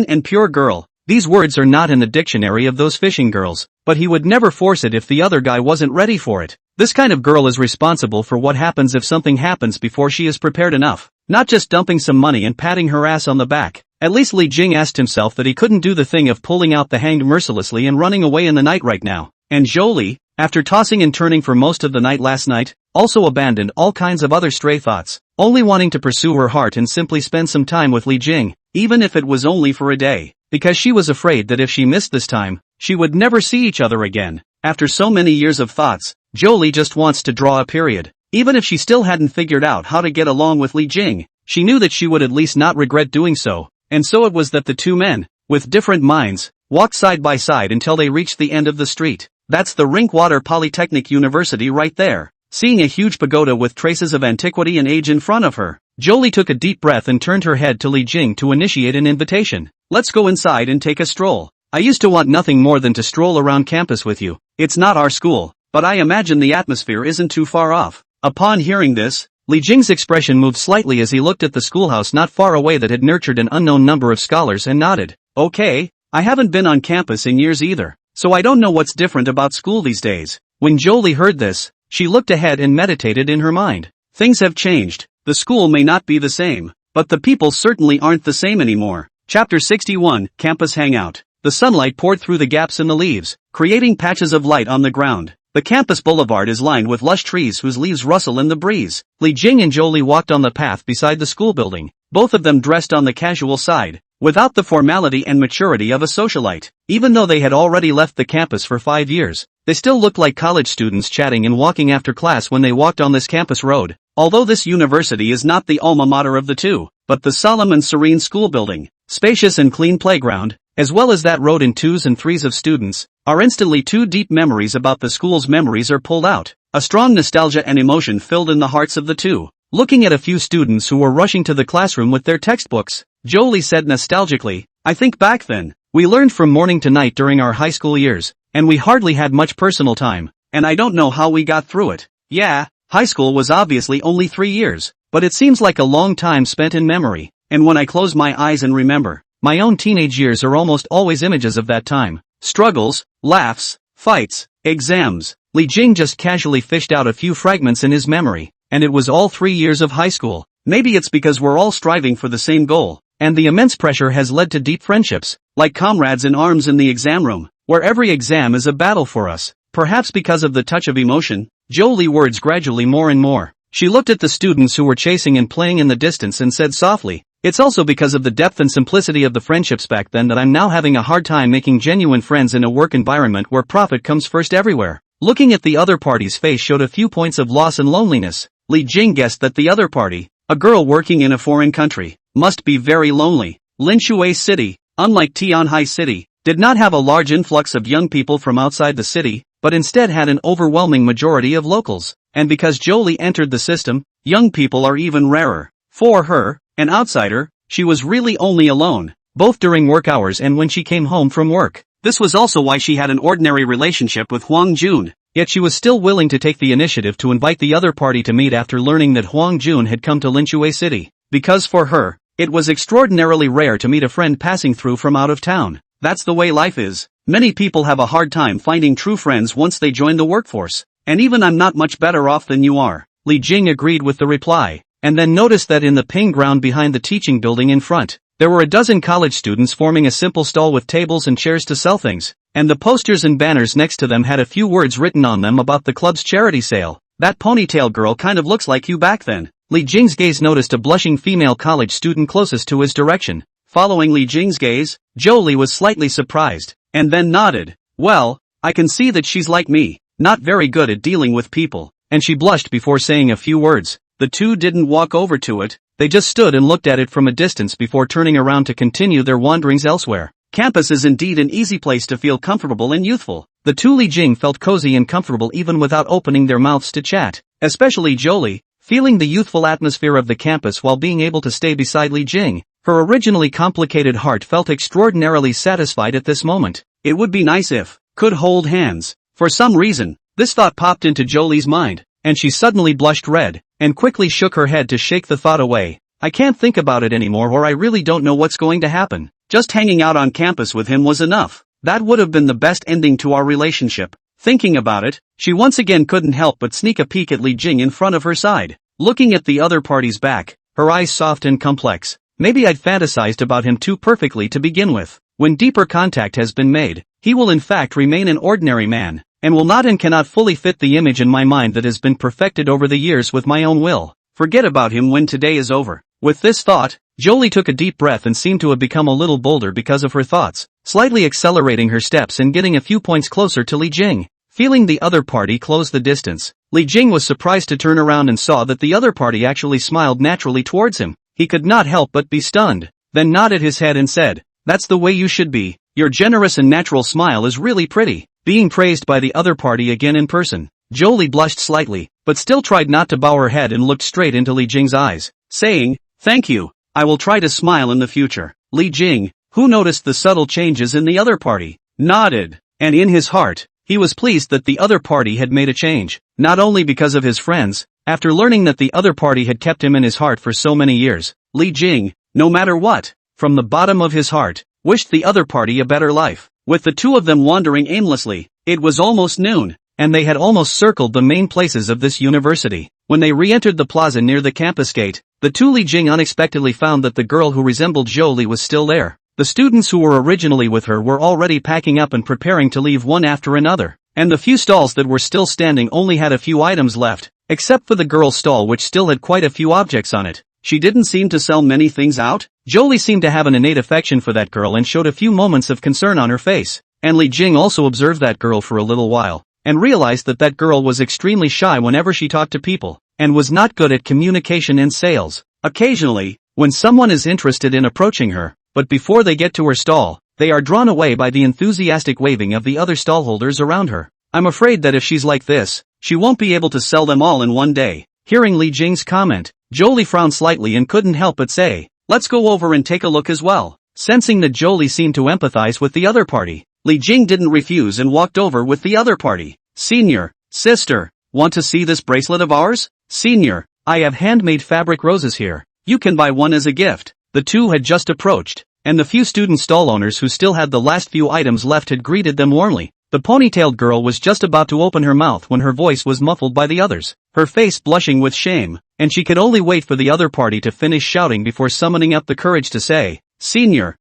and pure girl. These words are not in the dictionary of those fishing girls, but he would never force it if the other guy wasn't ready for it. This kind of girl is responsible for what happens if something happens before she is prepared enough, not just dumping some money and patting her ass on the back. At least Li Jing asked himself that he couldn't do the thing of pulling out the hanged mercilessly and running away in the night right now. And Jolie, after tossing and turning for most of the night last night, also abandoned all kinds of other stray thoughts, only wanting to pursue her heart and simply spend some time with Li Jing, even if it was only for a day, because she was afraid that if she missed this time, she would never see each other again. After so many years of thoughts, Jolie just wants to draw a period. Even if she still hadn't figured out how to get along with Li Jing, she knew that she would at least not regret doing so. And so it was that the two men, with different minds, walked side by side until they reached the end of the street. That's the Rinkwater Polytechnic University right there. Seeing a huge pagoda with traces of antiquity and age in front of her, Jolie took a deep breath and turned her head to Li Jing to initiate an invitation. Let's go inside and take a stroll. I used to want nothing more than to stroll around campus with you. It's not our school, but I imagine the atmosphere isn't too far off. Upon hearing this, Li Jing's expression moved slightly as he looked at the schoolhouse not far away that had nurtured an unknown number of scholars and nodded. Okay, I haven't been on campus in years either, so I don't know what's different about school these days. When Jolie heard this, she looked ahead and meditated in her mind. Things have changed. The school may not be the same, but the people certainly aren't the same anymore. Chapter 61, Campus Hangout. The sunlight poured through the gaps in the leaves, creating patches of light on the ground. The campus boulevard is lined with lush trees whose leaves rustle in the breeze. Li Jing and Jolie walked on the path beside the school building, both of them dressed on the casual side, without the formality and maturity of a socialite. Even though they had already left the campus for 5 years, they still looked like college students chatting and walking after class when they walked on this campus road. Although this university is not the alma mater of the two, but the solemn and serene school building, spacious and clean playground, as well as that road in 2s and 3s of students, are instantly two deep memories about the school's memories are pulled out. A strong nostalgia and emotion filled in the hearts of the two. Looking at a few students who were rushing to the classroom with their textbooks, Jolie said nostalgically, I think back then, we learned from morning to night during our high school years, and we hardly had much personal time, and I don't know how we got through it. Yeah, high school was obviously only 3 years, but it seems like a long time spent in memory, and when I close my eyes and remember, my own teenage years are almost always images of that time. Struggles, laughs, fights, exams. Li Jing just casually fished out a few fragments in his memory, and it was all 3 years of high school. Maybe it's because we're all striving for the same goal, and the immense pressure has led to deep friendships, like comrades in arms in the exam room, where every exam is a battle for us. Perhaps because of the touch of emotion, Jolie words gradually more and more. She looked at the students who were chasing and playing in the distance and said softly, it's also because of the depth and simplicity of the friendships back then that I'm now having a hard time making genuine friends in a work environment where profit comes first everywhere. Looking at the other party's face showed a few points of loss and loneliness. Li Jing guessed that the other party, a girl working in a foreign country, must be very lonely. Linshui City, unlike Tianhai City, did not have a large influx of young people from outside the city, but instead had an overwhelming majority of locals. And because Jolie entered the system, young people are even rarer. For her, an outsider, she was really only alone, both during work hours and when she came home from work. This was also why she had an ordinary relationship with Huang Jun, yet she was still willing to take the initiative to invite the other party to meet after learning that Huang Jun had come to Linshui City. Because for her, it was extraordinarily rare to meet a friend passing through from out of town. That's the way life is. Many people have a hard time finding true friends once they join the workforce. And even I'm not much better off than you are. Li Jing agreed with the reply, and then noticed that in the ping ground behind the teaching building in front, there were a dozen college students forming a simple stall with tables and chairs to sell things, and the posters and banners next to them had a few words written on them about the club's charity sale. That ponytail girl kind of looks like you back then. Li Jing's gaze noticed a blushing female college student closest to his direction. Following Li Jing's gaze, Jolie was slightly surprised, and then nodded. Well, I can see that she's like me, not very good at dealing with people, and she blushed before saying a few words. The two didn't walk over to it, they just stood and looked at it from a distance before turning around to continue their wanderings elsewhere. Campus is indeed an easy place to feel comfortable and youthful. The two Li Jing felt cozy and comfortable even without opening their mouths to chat, especially Jolie, feeling the youthful atmosphere of the campus while being able to stay beside Li Jing. Her originally complicated heart felt extraordinarily satisfied at this moment. It would be nice if could hold hands. For some reason, this thought popped into Jolie's mind, and she suddenly blushed red, and quickly shook her head to shake the thought away. I can't think about it anymore, or I really don't know what's going to happen. Just hanging out on campus with him was enough. That would have been the best ending to our relationship. Thinking about it, she once again couldn't help but sneak a peek at Li Jing in front of her side. Looking at the other party's back, her eyes soft and complex. Maybe I'd fantasized about him too perfectly to begin with. When deeper contact has been made, he will in fact remain an ordinary man, and will not and cannot fully fit the image in my mind that has been perfected over the years with my own will. Forget about him when today is over. With this thought, Jolie took a deep breath and seemed to have become a little bolder because of her thoughts, slightly accelerating her steps and getting a few points closer to Li Jing. Feeling the other party close the distance, Li Jing was surprised to turn around and saw that the other party actually smiled naturally towards him. He could not help but be stunned, then nodded his head and said, "That's the way you should be. Your generous and natural smile is really pretty." Being praised by the other party again in person, Jolie blushed slightly, but still tried not to bow her head and looked straight into Li Jing's eyes, saying, "Thank you, I will try to smile in the future." Li Jing, who noticed the subtle changes in the other party, nodded, and in his heart, he was pleased that the other party had made a change, not only because of his friends, After learning that the other party had kept him in his heart for so many years, Li Jing, no matter what, from the bottom of his heart, wished the other party a better life. With the two of them wandering aimlessly, it was almost noon, and they had almost circled the main places of this university. When they re-entered the plaza near the campus gate, the two Li Jing unexpectedly found that the girl who resembled Zhou Li was still there. The students who were originally with her were already packing up and preparing to leave one after another, and the few stalls that were still standing only had a few items left, except for the girl's stall which still had quite a few objects on it. She didn't seem to sell many things out. Zhou Li seemed to have an innate affection for that girl and showed a few moments of concern on her face, and Li Jing also observed that girl for a little while, and realized that that girl was extremely shy whenever she talked to people, and was not good at communication and sales. Occasionally, when someone is interested in approaching her, but before they get to her stall, they are drawn away by the enthusiastic waving of the other stallholders around her. I'm afraid that if she's like this, she won't be able to sell them all in one day. Hearing Li Jing's comment, Zhou Li frowned slightly and couldn't help but say, let's go over and take a look as well. Sensing that Zhou Li seemed to empathize with the other party, Li Jing didn't refuse and walked over with the other party. Senior, sister, want to see this bracelet of ours? Senior, I have handmade fabric roses here. You can buy one as a gift. The two had just approached, and the few student stall owners who still had the last few items left had greeted them warmly. The ponytailed girl was just about to open her mouth when her voice was muffled by the others, her face blushing with shame, and she could only wait for the other party to finish shouting before summoning up the courage to say, Senior,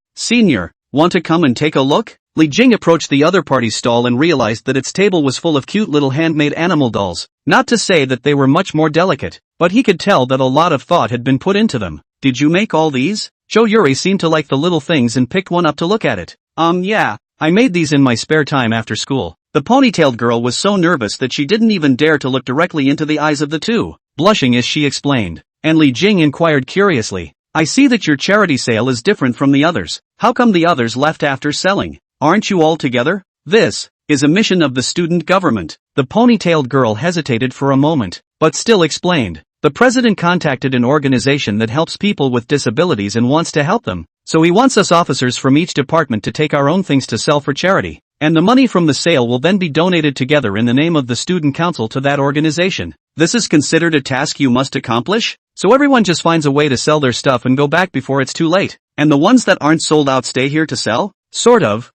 want to come and take a look? Li Jing approached the other party's stall and realized that its table was full of cute little handmade animal dolls. Not to say that they were much more delicate, but he could tell that a lot of thought had been put into them. Did you make all these? Zhou Yuri seemed to like the little things and picked one up to look at it. Yeah, I made these in my spare time after school. The ponytailed girl was so nervous that she didn't even dare to look directly into the eyes of the two, blushing as she explained. And Li Jing inquired curiously, I see that your charity sale is different from the others. How come the others left after selling? Aren't you all together? This is a mission of the student government. The ponytailed girl hesitated for a moment, but still explained. The president contacted an organization that helps people with disabilities and wants to help them, so he wants us officers from each department to take our own things to sell for charity, and the money from the sale will then be donated together in the name of the student council to that organization. This is considered a task you must accomplish, so everyone just finds a way to sell their stuff and go back before it's too late, and the ones that aren't sold out stay here to sell? Sort of,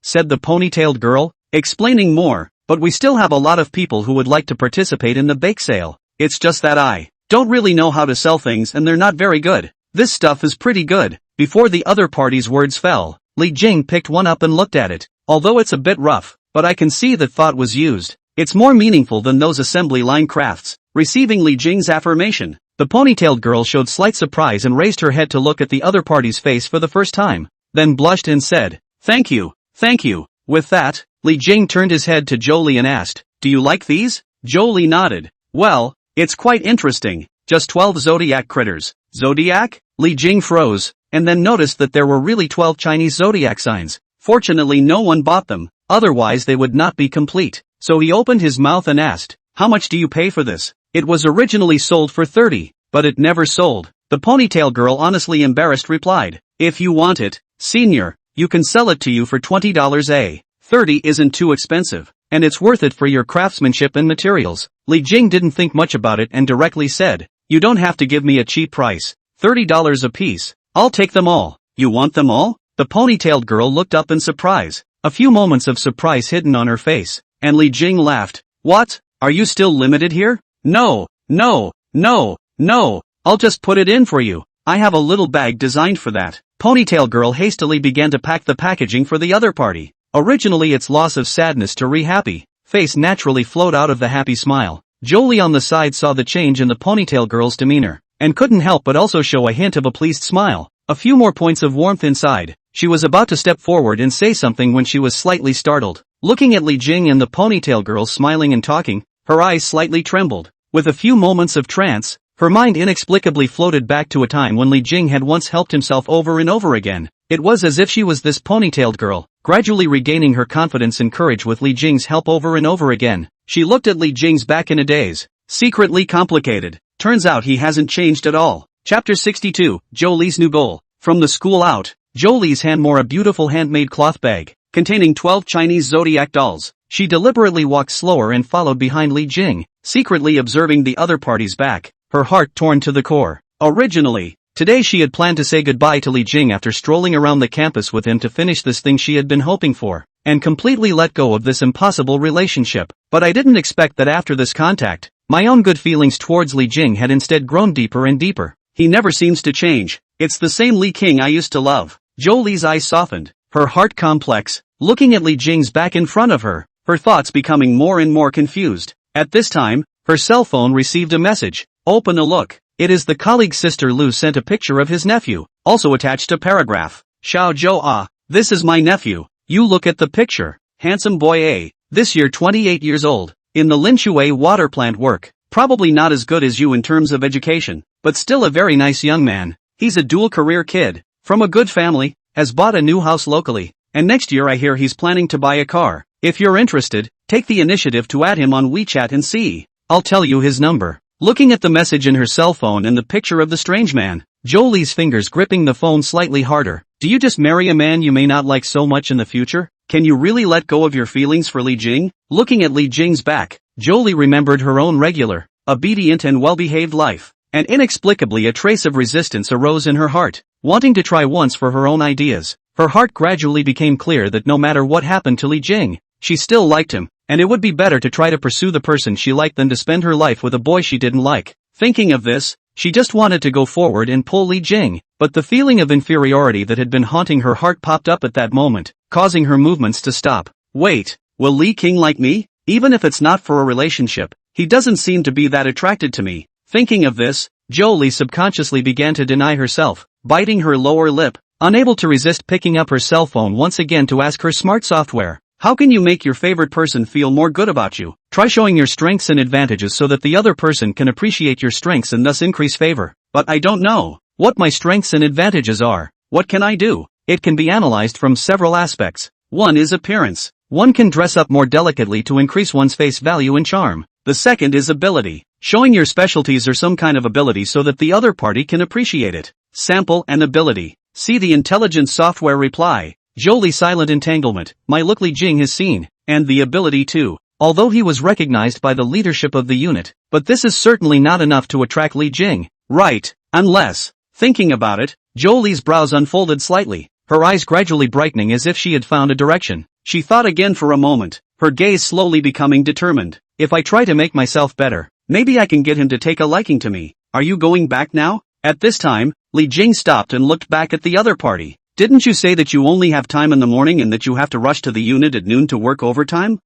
said the ponytailed girl, explaining more, but we still have a lot of people who would like to participate in the bake sale. It's just that I don't really know how to sell things and they're not very good. This stuff is pretty good. Before the other party's words fell, Li Jing picked one up and looked at it. Although it's a bit rough, but I can see that thought was used. It's more meaningful than those assembly line crafts. Receiving Li Jing's affirmation, the ponytailed girl showed slight surprise and raised her head to look at the other party's face for the first time, then blushed and said, Thank you. With that, Li Jing turned his head to Zhou Li and asked, Do you like these? Zhou Li nodded. Well, it's quite interesting. Just 12 zodiac critters. Zodiac? Li Jing froze, and then noticed that there were really 12 Chinese zodiac signs. Fortunately no one bought them, otherwise they would not be complete. So he opened his mouth and asked, How much do you pay for this? It was originally sold for 30, but it never sold. The ponytail girl honestly embarrassed replied, If you want it, senior, you can sell it to you for $20. 30 isn't too expensive, and it's worth it for your craftsmanship and materials. Li Jing didn't think much about it and directly said, You don't have to give me a cheap price. $30 a piece. I'll take them all. You want them all? The ponytailed girl looked up in surprise, a few moments of surprise hidden on her face, and Li Jing laughed. What? Are you still limited here? No. I'll just put it in for you. I have a little bag designed for that. Ponytail girl hastily began to pack the packaging for the other party. Originally its loss of sadness to re-happy face naturally flowed out of the happy smile. Zhou Li on the side saw the change in the ponytail girl's demeanor, and couldn't help but also show a hint of a pleased smile, a few more points of warmth inside. She was about to step forward and say something when she was slightly startled. Looking at Li Jing and the ponytail girl smiling and talking, her eyes slightly trembled. With a few moments of trance, her mind inexplicably floated back to a time when Li Jing had once helped himself over and over again. It was as if she was this ponytailed girl, gradually regaining her confidence and courage with Li Jing's help over and over again. She looked at Li Jing's back in a daze. Secretly complicated. Turns out he hasn't changed at all. Chapter 62, Zhou Li's new goal. From the school out, Jolie's hand more a beautiful handmade cloth bag, containing 12 Chinese zodiac dolls. She deliberately walked slower and followed behind Li Jing, secretly observing the other party's back, her heart torn to the core. Originally, today she had planned to say goodbye to Li Jing after strolling around the campus with him to finish this thing she had been hoping for, and completely let go of this impossible relationship. But I didn't expect that after this contact, my own good feelings towards Li Jing had instead grown deeper and deeper. He never seems to change. It's the same Li King I used to love. Jolie's eyes softened, her heart complex, looking at Li Jing's back in front of her, her thoughts becoming more and more confused. At this time, her cell phone received a message. Open a look. It is the colleague's sister Lu sent a picture of his nephew, also attached a paragraph. Xiao Zhou ah, this is my nephew. You look at the picture. Handsome boy A, this year 28 years old. In the Linshui water plant work, probably not as good as you in terms of education, but still a very nice young man. He's a dual career kid, from a good family, has bought a new house locally, and next year I hear he's planning to buy a car. If you're interested, take the initiative to add him on WeChat and see. I'll tell you his number. Looking at the message in her cell phone and the picture of the strange man, Jolie's fingers gripping the phone slightly harder. Do you just marry a man you may not like so much in the future? Can you really let go of your feelings for Li Jing? Looking at Li Jing's back, Jolie remembered her own regular, obedient and well-behaved life, and inexplicably a trace of resistance arose in her heart, wanting to try once for her own ideas. Her heart gradually became clear that no matter what happened to Li Jing, she still liked him, and it would be better to try to pursue the person she liked than to spend her life with a boy she didn't like. Thinking of this, she just wanted to go forward and pull Li Jing, but the feeling of inferiority that had been haunting her heart popped up at that moment, causing her movements to stop. Wait, will Li King like me? Even if it's not for a relationship, he doesn't seem to be that attracted to me. Thinking of this, Jolie subconsciously began to deny herself, biting her lower lip, unable to resist picking up her cell phone once again to ask her smart software. How can you make your favorite person feel more good about you? Try showing your strengths and advantages so that the other person can appreciate your strengths and thus increase favor. But I don't know what my strengths and advantages are. What can I do? It can be analyzed from several aspects. One is appearance. One can dress up more delicately to increase one's face value and charm. The second is ability. Showing your specialties or some kind of ability so that the other party can appreciate it. Sample and ability. See the intelligent software reply. Jolie silent entanglement. My look Li Jing has seen, and the ability too. Although he was recognized by the leadership of the unit, but this is certainly not enough to attract Li Jing. Right, unless, thinking about it, Jolie's brows unfolded slightly, her eyes gradually brightening as if she had found a direction. She thought again for a moment, her gaze slowly becoming determined. If I try to make myself better, maybe I can get him to take a liking to me. Are you going back now? At this time, Li Jing stopped and looked back at the other party. Didn't you say that you only have time in the morning and that you have to rush to the unit at noon to work overtime?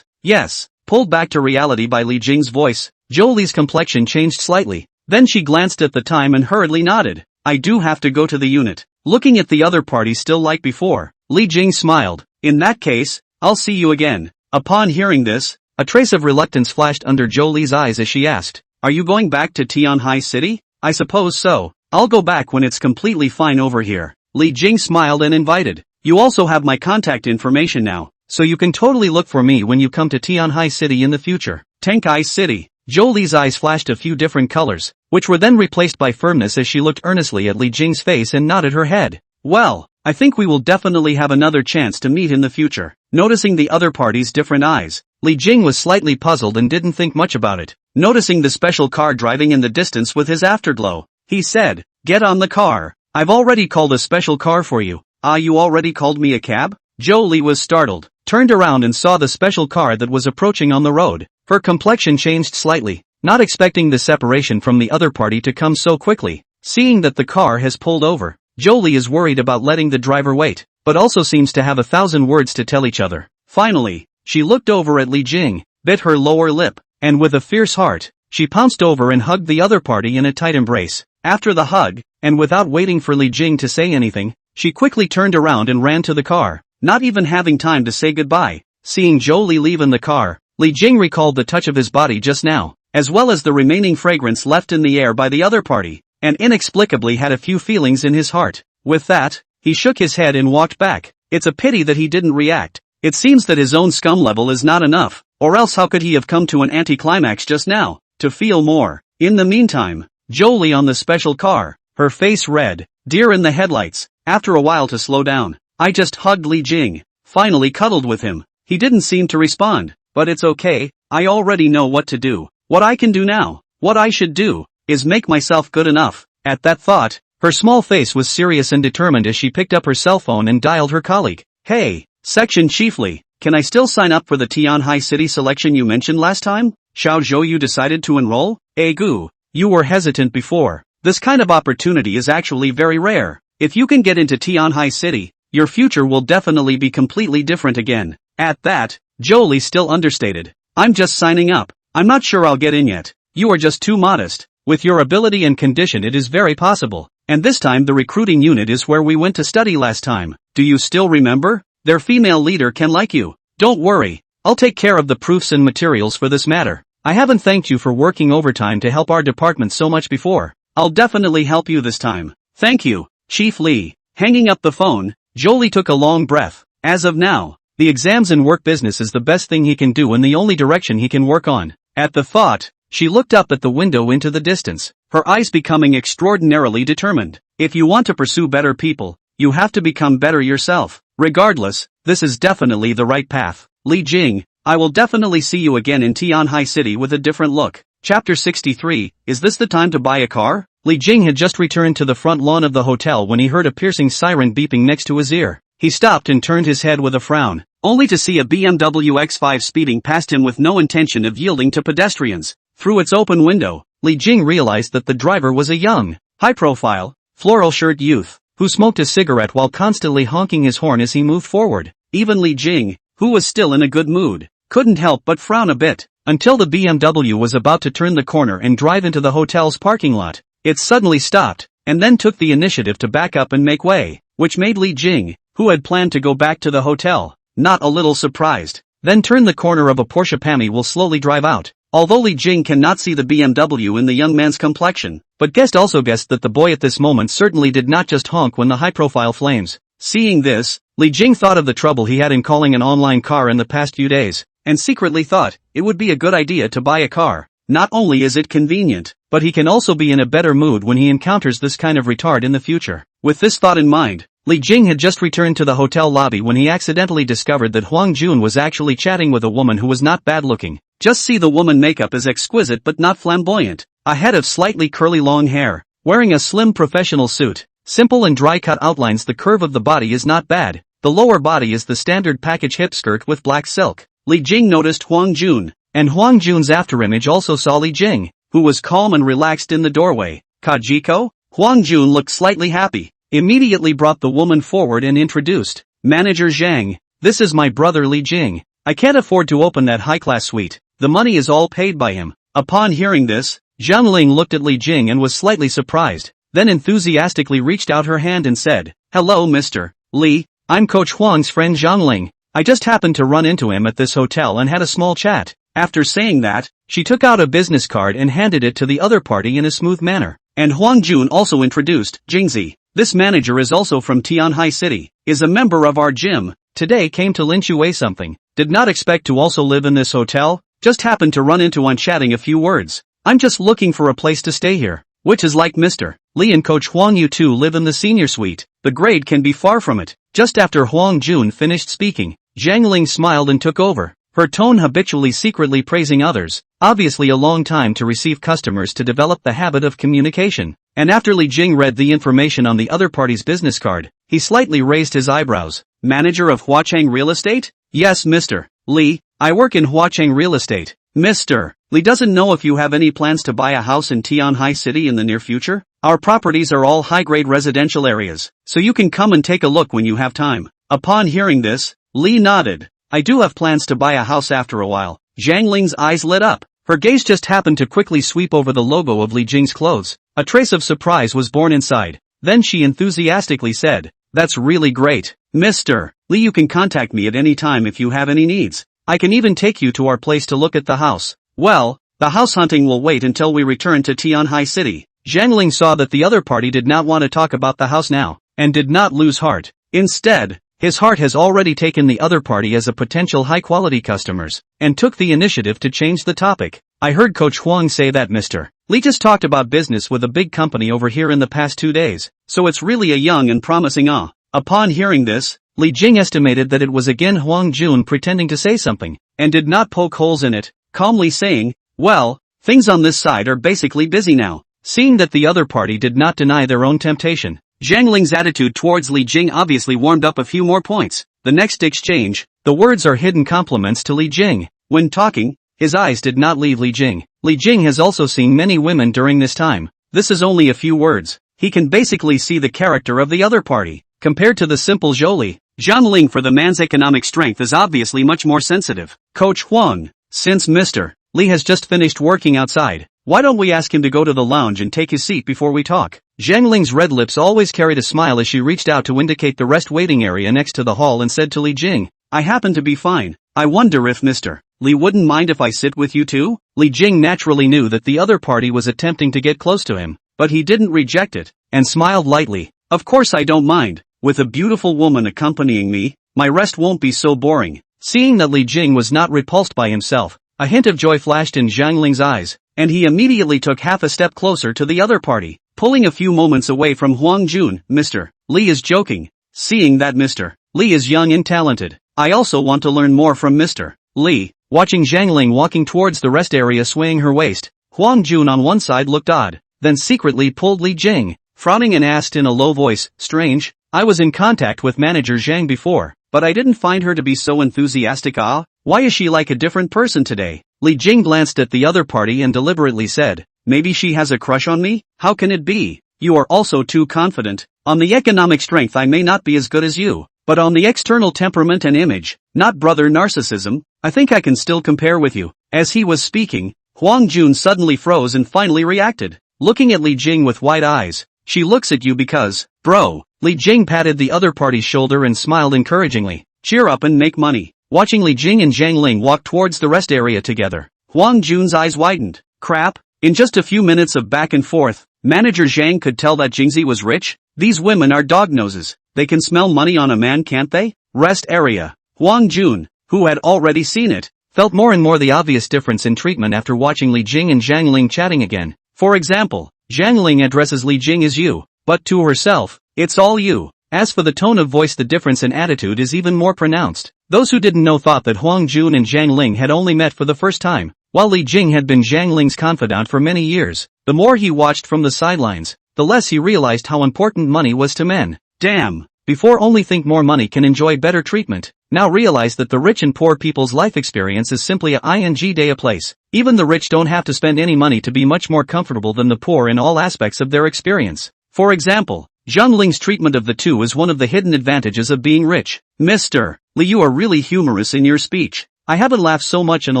Yes. Pulled back to reality by Li Jing's voice, Jolie's complexion changed slightly. Then she glanced at the time and hurriedly nodded. I do have to go to the unit. Looking at the other party still like before, Li Jing smiled. In that case, I'll see you again. Upon hearing this, a trace of reluctance flashed under Jolie's eyes as she asked, are you going back to Tianhai City? I suppose so. I'll go back when it's completely fine over here. Li Jing smiled and invited. You also have my contact information now, so you can totally look for me when you come to Tianhai City in the future. Tenkai City. Jolie's eyes flashed a few different colors, which were then replaced by firmness as she looked earnestly at Li Jing's face and nodded her head. Well, I think we will definitely have another chance to meet in the future. Noticing the other party's different eyes, Li Jing was slightly puzzled and didn't think much about it. Noticing the special car driving in the distance with his afterglow, he said, get on the car. I've already called a special car for you. You already called me a cab? Jolie was startled, turned around and saw the special car that was approaching on the road. Her complexion changed slightly, not expecting the separation from the other party to come so quickly. Seeing that the car has pulled over, Jolie is worried about letting the driver wait, but also seems to have 1,000 words to tell each other. Finally, she looked over at Li Jing, bit her lower lip, and with a fierce heart, she pounced over and hugged the other party in a tight embrace. After the hug, and without waiting for Li Jing to say anything, she quickly turned around and ran to the car, not even having time to say goodbye. Seeing Jolie leave in the car, Li Jing recalled the touch of his body just now, as well as the remaining fragrance left in the air by the other party, and inexplicably had a few feelings in his heart. With that, he shook his head and walked back. It's a pity that he didn't react. It seems that his own scum level is not enough, or else how could he have come to an anticlimax just now, to feel more? In the meantime, Jolie on the special car, her face red, deer in the headlights, after a while to slow down. I just hugged Li Jing, finally cuddled with him. He didn't seem to respond, but it's okay, I already know what to do. What I can do now, what I should do, is make myself good enough. At that thought, her small face was serious and determined as she picked up her cell phone and dialed her colleague. Hey, Section Chief Li, can I still sign up for the Tianhai City selection you mentioned last time? Xiao Zhou, you decided to enroll? Gu, you were hesitant before. This kind of opportunity is actually very rare. If you can get into Tianhai City, your future will definitely be completely different again. At that, Zhou Li still understated. I'm just signing up. I'm not sure I'll get in yet. You are just too modest. With your ability and condition it is very possible. And this time the recruiting unit is where we went to study last time. Do you still remember? Their female leader can like you. Don't worry. I'll take care of the proofs and materials for this matter. I haven't thanked you for working overtime to help our department so much before. I'll definitely help you this time. Thank you, Chief Li. Hanging up the phone, Zhou Li took a long breath. As of now, the exams and work business is the best thing he can do and the only direction he can work on. At the thought, she looked up at the window into the distance, her eyes becoming extraordinarily determined. If you want to pursue better people, you have to become better yourself. Regardless, this is definitely the right path. Li Jing, I will definitely see you again in Tianhai City with a different look. Chapter 63, is this the time to buy a car? Li Jing had just returned to the front lawn of the hotel when he heard a piercing siren beeping next to his ear. He stopped and turned his head with a frown, only to see a BMW X5 speeding past him with no intention of yielding to pedestrians. Through its open window, Li Jing realized that the driver was a young, high-profile, floral-shirt youth, who smoked a cigarette while constantly honking his horn as he moved forward. Even Li Jing, who was still in a good mood, couldn't help but frown a bit, until the BMW was about to turn the corner and drive into the hotel's parking lot. It suddenly stopped, and then took the initiative to back up and make way, which made Li Jing, who had planned to go back to the hotel, not a little surprised. Then turned the corner of a Porsche Pami will slowly drive out. Although Li Jing cannot see the BMW in the young man's complexion, but guessed that the boy at this moment certainly did not just honk when the high-profile flames. Seeing this, Li Jing thought of the trouble he had in calling an online car in the past few days, and secretly thought it would be a good idea to buy a car. Not only is it convenient, but he can also be in a better mood when he encounters this kind of retard in the future. With this thought in mind, Li Jing had just returned to the hotel lobby when he accidentally discovered that Huang Jun was actually chatting with a woman who was not bad-looking. Just see, the woman makeup is exquisite but not flamboyant. A head of slightly curly long hair, wearing a slim professional suit. Simple and dry cut outlines. The curve of the body is not bad. The lower body is the standard package hip skirt with black silk. Li Jing noticed Huang Jun, and Huang Jun's afterimage also saw Li Jing, who was calm and relaxed in the doorway. Kajiko? Huang Jun looked slightly happy, immediately brought the woman forward and introduced. Manager Zhang, this is my brother Li Jing. I can't afford to open that high-class suite. The money is all paid by him. Upon hearing this, Zhang Ling looked at Li Jing and was slightly surprised, then enthusiastically reached out her hand and said, "Hello Mr. Li, I'm Coach Huang's friend Zhang Ling. I just happened to run into him at this hotel and had a small chat." After saying that, she took out a business card and handed it to the other party in a smooth manner. And Huang Jun also introduced, Jingzi. This manager is also from Tianhai City, is a member of our gym, today came to lin Shui something, did not expect to also live in this hotel, just happened to run into on chatting a few words. I'm just looking for a place to stay here, which is like Mr. Li and Coach Huang, you two live in the senior suite, the grade can be far from it. Just after Huang Jun finished speaking, Zhang Ling smiled and took over, her tone habitually secretly praising others, obviously a long time to receive customers to develop the habit of communication. And after Li Jing read the information on the other party's business card, he slightly raised his eyebrows. Manager of Huacheng Real Estate? Yes Mr. Li, I work in Huacheng Real Estate. Mr. Li doesn't know if you have any plans to buy a house in Tianhai City in the near future? Our properties are all high-grade residential areas, so you can come and take a look when you have time. Upon hearing this, Li nodded. I do have plans to buy a house after a while. Zhang Ling's eyes lit up. Her gaze just happened to quickly sweep over the logo of Li Jing's clothes. A trace of surprise was born inside. Then she enthusiastically said, "That's really great. Mr. Li, you can contact me at any time if you have any needs. I can even take you to our place to look at the house." Well, the house hunting will wait until we return to Tianhai City. Zhang Ling saw that the other party did not want to talk about the house now, and did not lose heart. Instead, his heart has already taken the other party as a potential high-quality customers, and took the initiative to change the topic. I heard Coach Huang say that Mr. Li just talked about business with a big company over here in the past 2 days, so it's really a young and promising Upon hearing this, Li Jing estimated that it was again Huang Jun pretending to say something, and did not poke holes in it, calmly saying, well, things on this side are basically busy now. Seeing that the other party did not deny their own temptation, Zhang Ling's attitude towards Li Jing obviously warmed up a few more points. The next exchange, the words are hidden compliments to Li Jing. When talking, his eyes did not leave Li Jing. Li Jing has also seen many women during this time. This is only a few words. He can basically see the character of the other party. Compared to the simple Zhou, Zhang Ling for the man's economic strength is obviously much more sensitive. Coach Huang, since Mr. Li has just finished working outside, why don't we ask him to go to the lounge and take his seat before we talk? Zhang Ling's red lips always carried a smile as she reached out to indicate the rest waiting area next to the hall and said to Li Jing, I happen to be fine. I wonder if Mr. Li wouldn't mind if I sit with you too? Li Jing naturally knew that the other party was attempting to get close to him, but he didn't reject it, and smiled lightly. Of course I don't mind. With a beautiful woman accompanying me, my rest won't be so boring. Seeing that Li Jing was not repulsed by himself, a hint of joy flashed in Zhang Ling's eyes, and he immediately took half a step closer to the other party, pulling a few moments away from Huang Jun. Mr. Li is joking. Seeing that Mr. Li is young and talented, I also want to learn more from Mr. Li. Watching Zhang Ling walking towards the rest area swaying her waist, Huang Jun on one side looked odd, then secretly pulled Li Jing, frowning and asked in a low voice, strange, I was in contact with manager Zhang before, but I didn't find her to be so enthusiastic. Why is she like a different person today? Li Jing glanced at the other party and deliberately said, maybe she has a crush on me? How can it be? You are also too confident. On the economic strength I may not be as good as you, but on the external temperament and image, not brother narcissism, I think I can still compare with you. As he was speaking, Huang Jun suddenly froze and finally reacted, looking at Li Jing with wide eyes. She looks at you because, bro. Li Jing patted the other party's shoulder and smiled encouragingly. Cheer up and make money. Watching Li Jing and Zhang Ling walk towards the rest area together, Huang Jun's eyes widened. Crap. In just a few minutes of back and forth, manager Zhang could tell that Jingzi was rich? These women are dog noses. They can smell money on a man, can't they? Rest area. Huang Jun, who had already seen it, felt more and more the obvious difference in treatment after watching Li Jing and Zhang Ling chatting again. For example, Zhang Ling addresses Li Jing as you, but to herself, it's all you. As for the tone of voice, the difference in attitude is even more pronounced. Those who didn't know thought that Huang Jun and Zhang Ling had only met for the first time, while Li Jing had been Zhang Ling's confidant for many years. The more he watched from the sidelines, the less he realized how important money was to men. Damn. Before only think more money can enjoy better treatment, now realize that the rich and poor people's life experience is simply a ing day a place. Even the rich don't have to spend any money to be much more comfortable than the poor in all aspects of their experience. For example, Zhang Ling's treatment of the two is one of the hidden advantages of being rich. Mr. Li, you are really humorous in your speech. I haven't laughed so much in a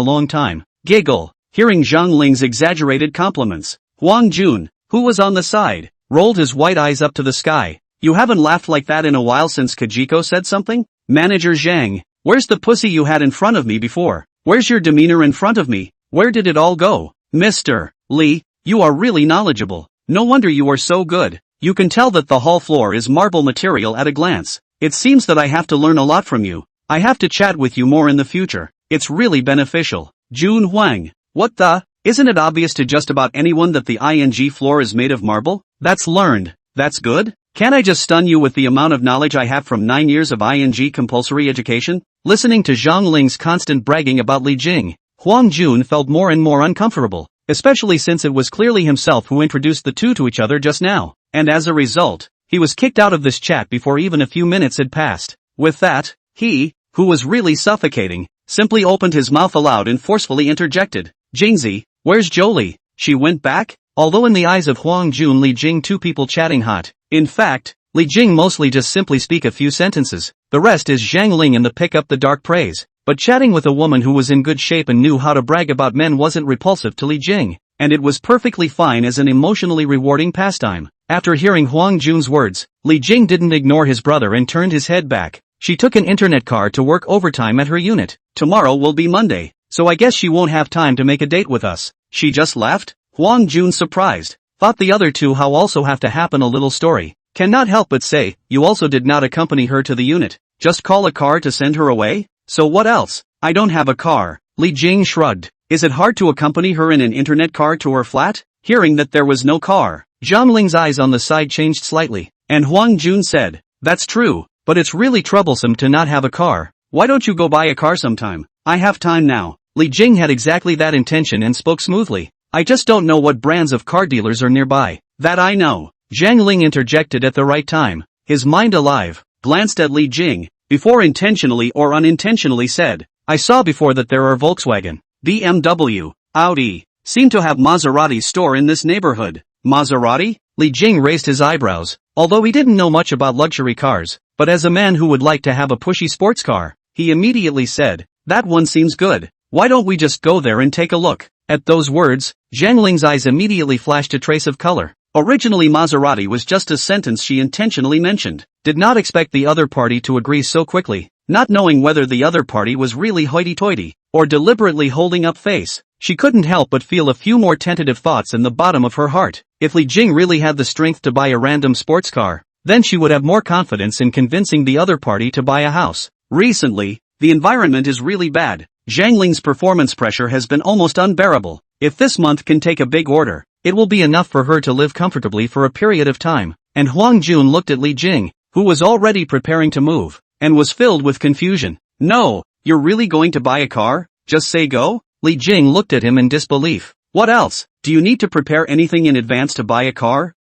long time. Giggle. Hearing Zhang Ling's exaggerated compliments, Huang Jun, who was on the side, rolled his white eyes up to the sky. You haven't laughed like that in a while since Kajiko said something? Manager Zhang, where's the pussy you had in front of me before? Where's your demeanor in front of me? Where did it all go? Mr. Li, you are really knowledgeable. No wonder you are so good. You can tell that the hall floor is marble material at a glance. It seems that I have to learn a lot from you. I have to chat with you more in the future. It's really beneficial. Jun Huang, what the? Isn't it obvious to just about anyone that the ing floor is made of marble? That's learned. That's good? Can't I just stun you with the amount of knowledge I have from 9 years of ing compulsory education? Listening to Zhang Ling's constant bragging about Li Jing, Huang Jun felt more and more uncomfortable, especially since it was clearly himself who introduced the two to each other just now, and as a result, he was kicked out of this chat before even a few minutes had passed. With that, he, who was really suffocating, simply opened his mouth aloud and forcefully interjected, Jingzi, where's Jolie? She went back? Although in the eyes of Huang Jun, Li Jing two people chatting hot. In fact, Li Jing mostly just simply speak a few sentences. The rest is Zhang Ling and the pick up the dark praise. But chatting with a woman who was in good shape and knew how to brag about men wasn't repulsive to Li Jing, and it was perfectly fine as an emotionally rewarding pastime. After hearing Huang Jun's words, Li Jing didn't ignore his brother and turned his head back. She took an internet card to work overtime at her unit. Tomorrow will be Monday, so I guess she won't have time to make a date with us. She just left? Huang Jun, surprised, thought the other two how also have to happen a little story. Cannot help but say, you also did not accompany her to the unit. Just call a car to send her away? So what else? I don't have a car. Li Jing shrugged. Is it hard to accompany her in an internet car to her flat? Hearing that there was no car, Zhang Ling's eyes on the side changed slightly, and Huang Jun said, "That's true, but it's really troublesome to not have a car. Why don't you go buy a car sometime? I have time now." Li Jing had exactly that intention and spoke smoothly. "I just don't know what brands of car dealers are nearby." "That I know." Zhang Ling interjected at the right time, his mind alive, glanced at Li Jing, before intentionally or unintentionally said, "I saw before that there are Volkswagen, BMW, Audi, seem to have Maserati store in this neighborhood." Maserati? Li Jing raised his eyebrows, although he didn't know much about luxury cars, but as a man who would like to have a pushy sports car, he immediately said, "That one seems good. Why don't we just go there and take a look?" At those words, Zhang Ling's eyes immediately flashed a trace of color. Originally Maserati was just a sentence she intentionally mentioned. Did not expect the other party to agree so quickly. Not knowing whether the other party was really hoity-toity, or deliberately holding up face, she couldn't help but feel a few more tentative thoughts in the bottom of her heart. If Li Jing really had the strength to buy a random sports car, then she would have more confidence in convincing the other party to buy a house. Recently, the environment is really bad. Zhang Ling's performance pressure has been almost unbearable. If this month can take a big order, it will be enough for her to live comfortably for a period of time. And Huang Jun looked at Li Jing, who was already preparing to move, and was filled with confusion. "No, you're really going to buy a car? Just say go?" Li Jing looked at him in disbelief. "What else? Do you need to prepare anything in advance to buy a car?"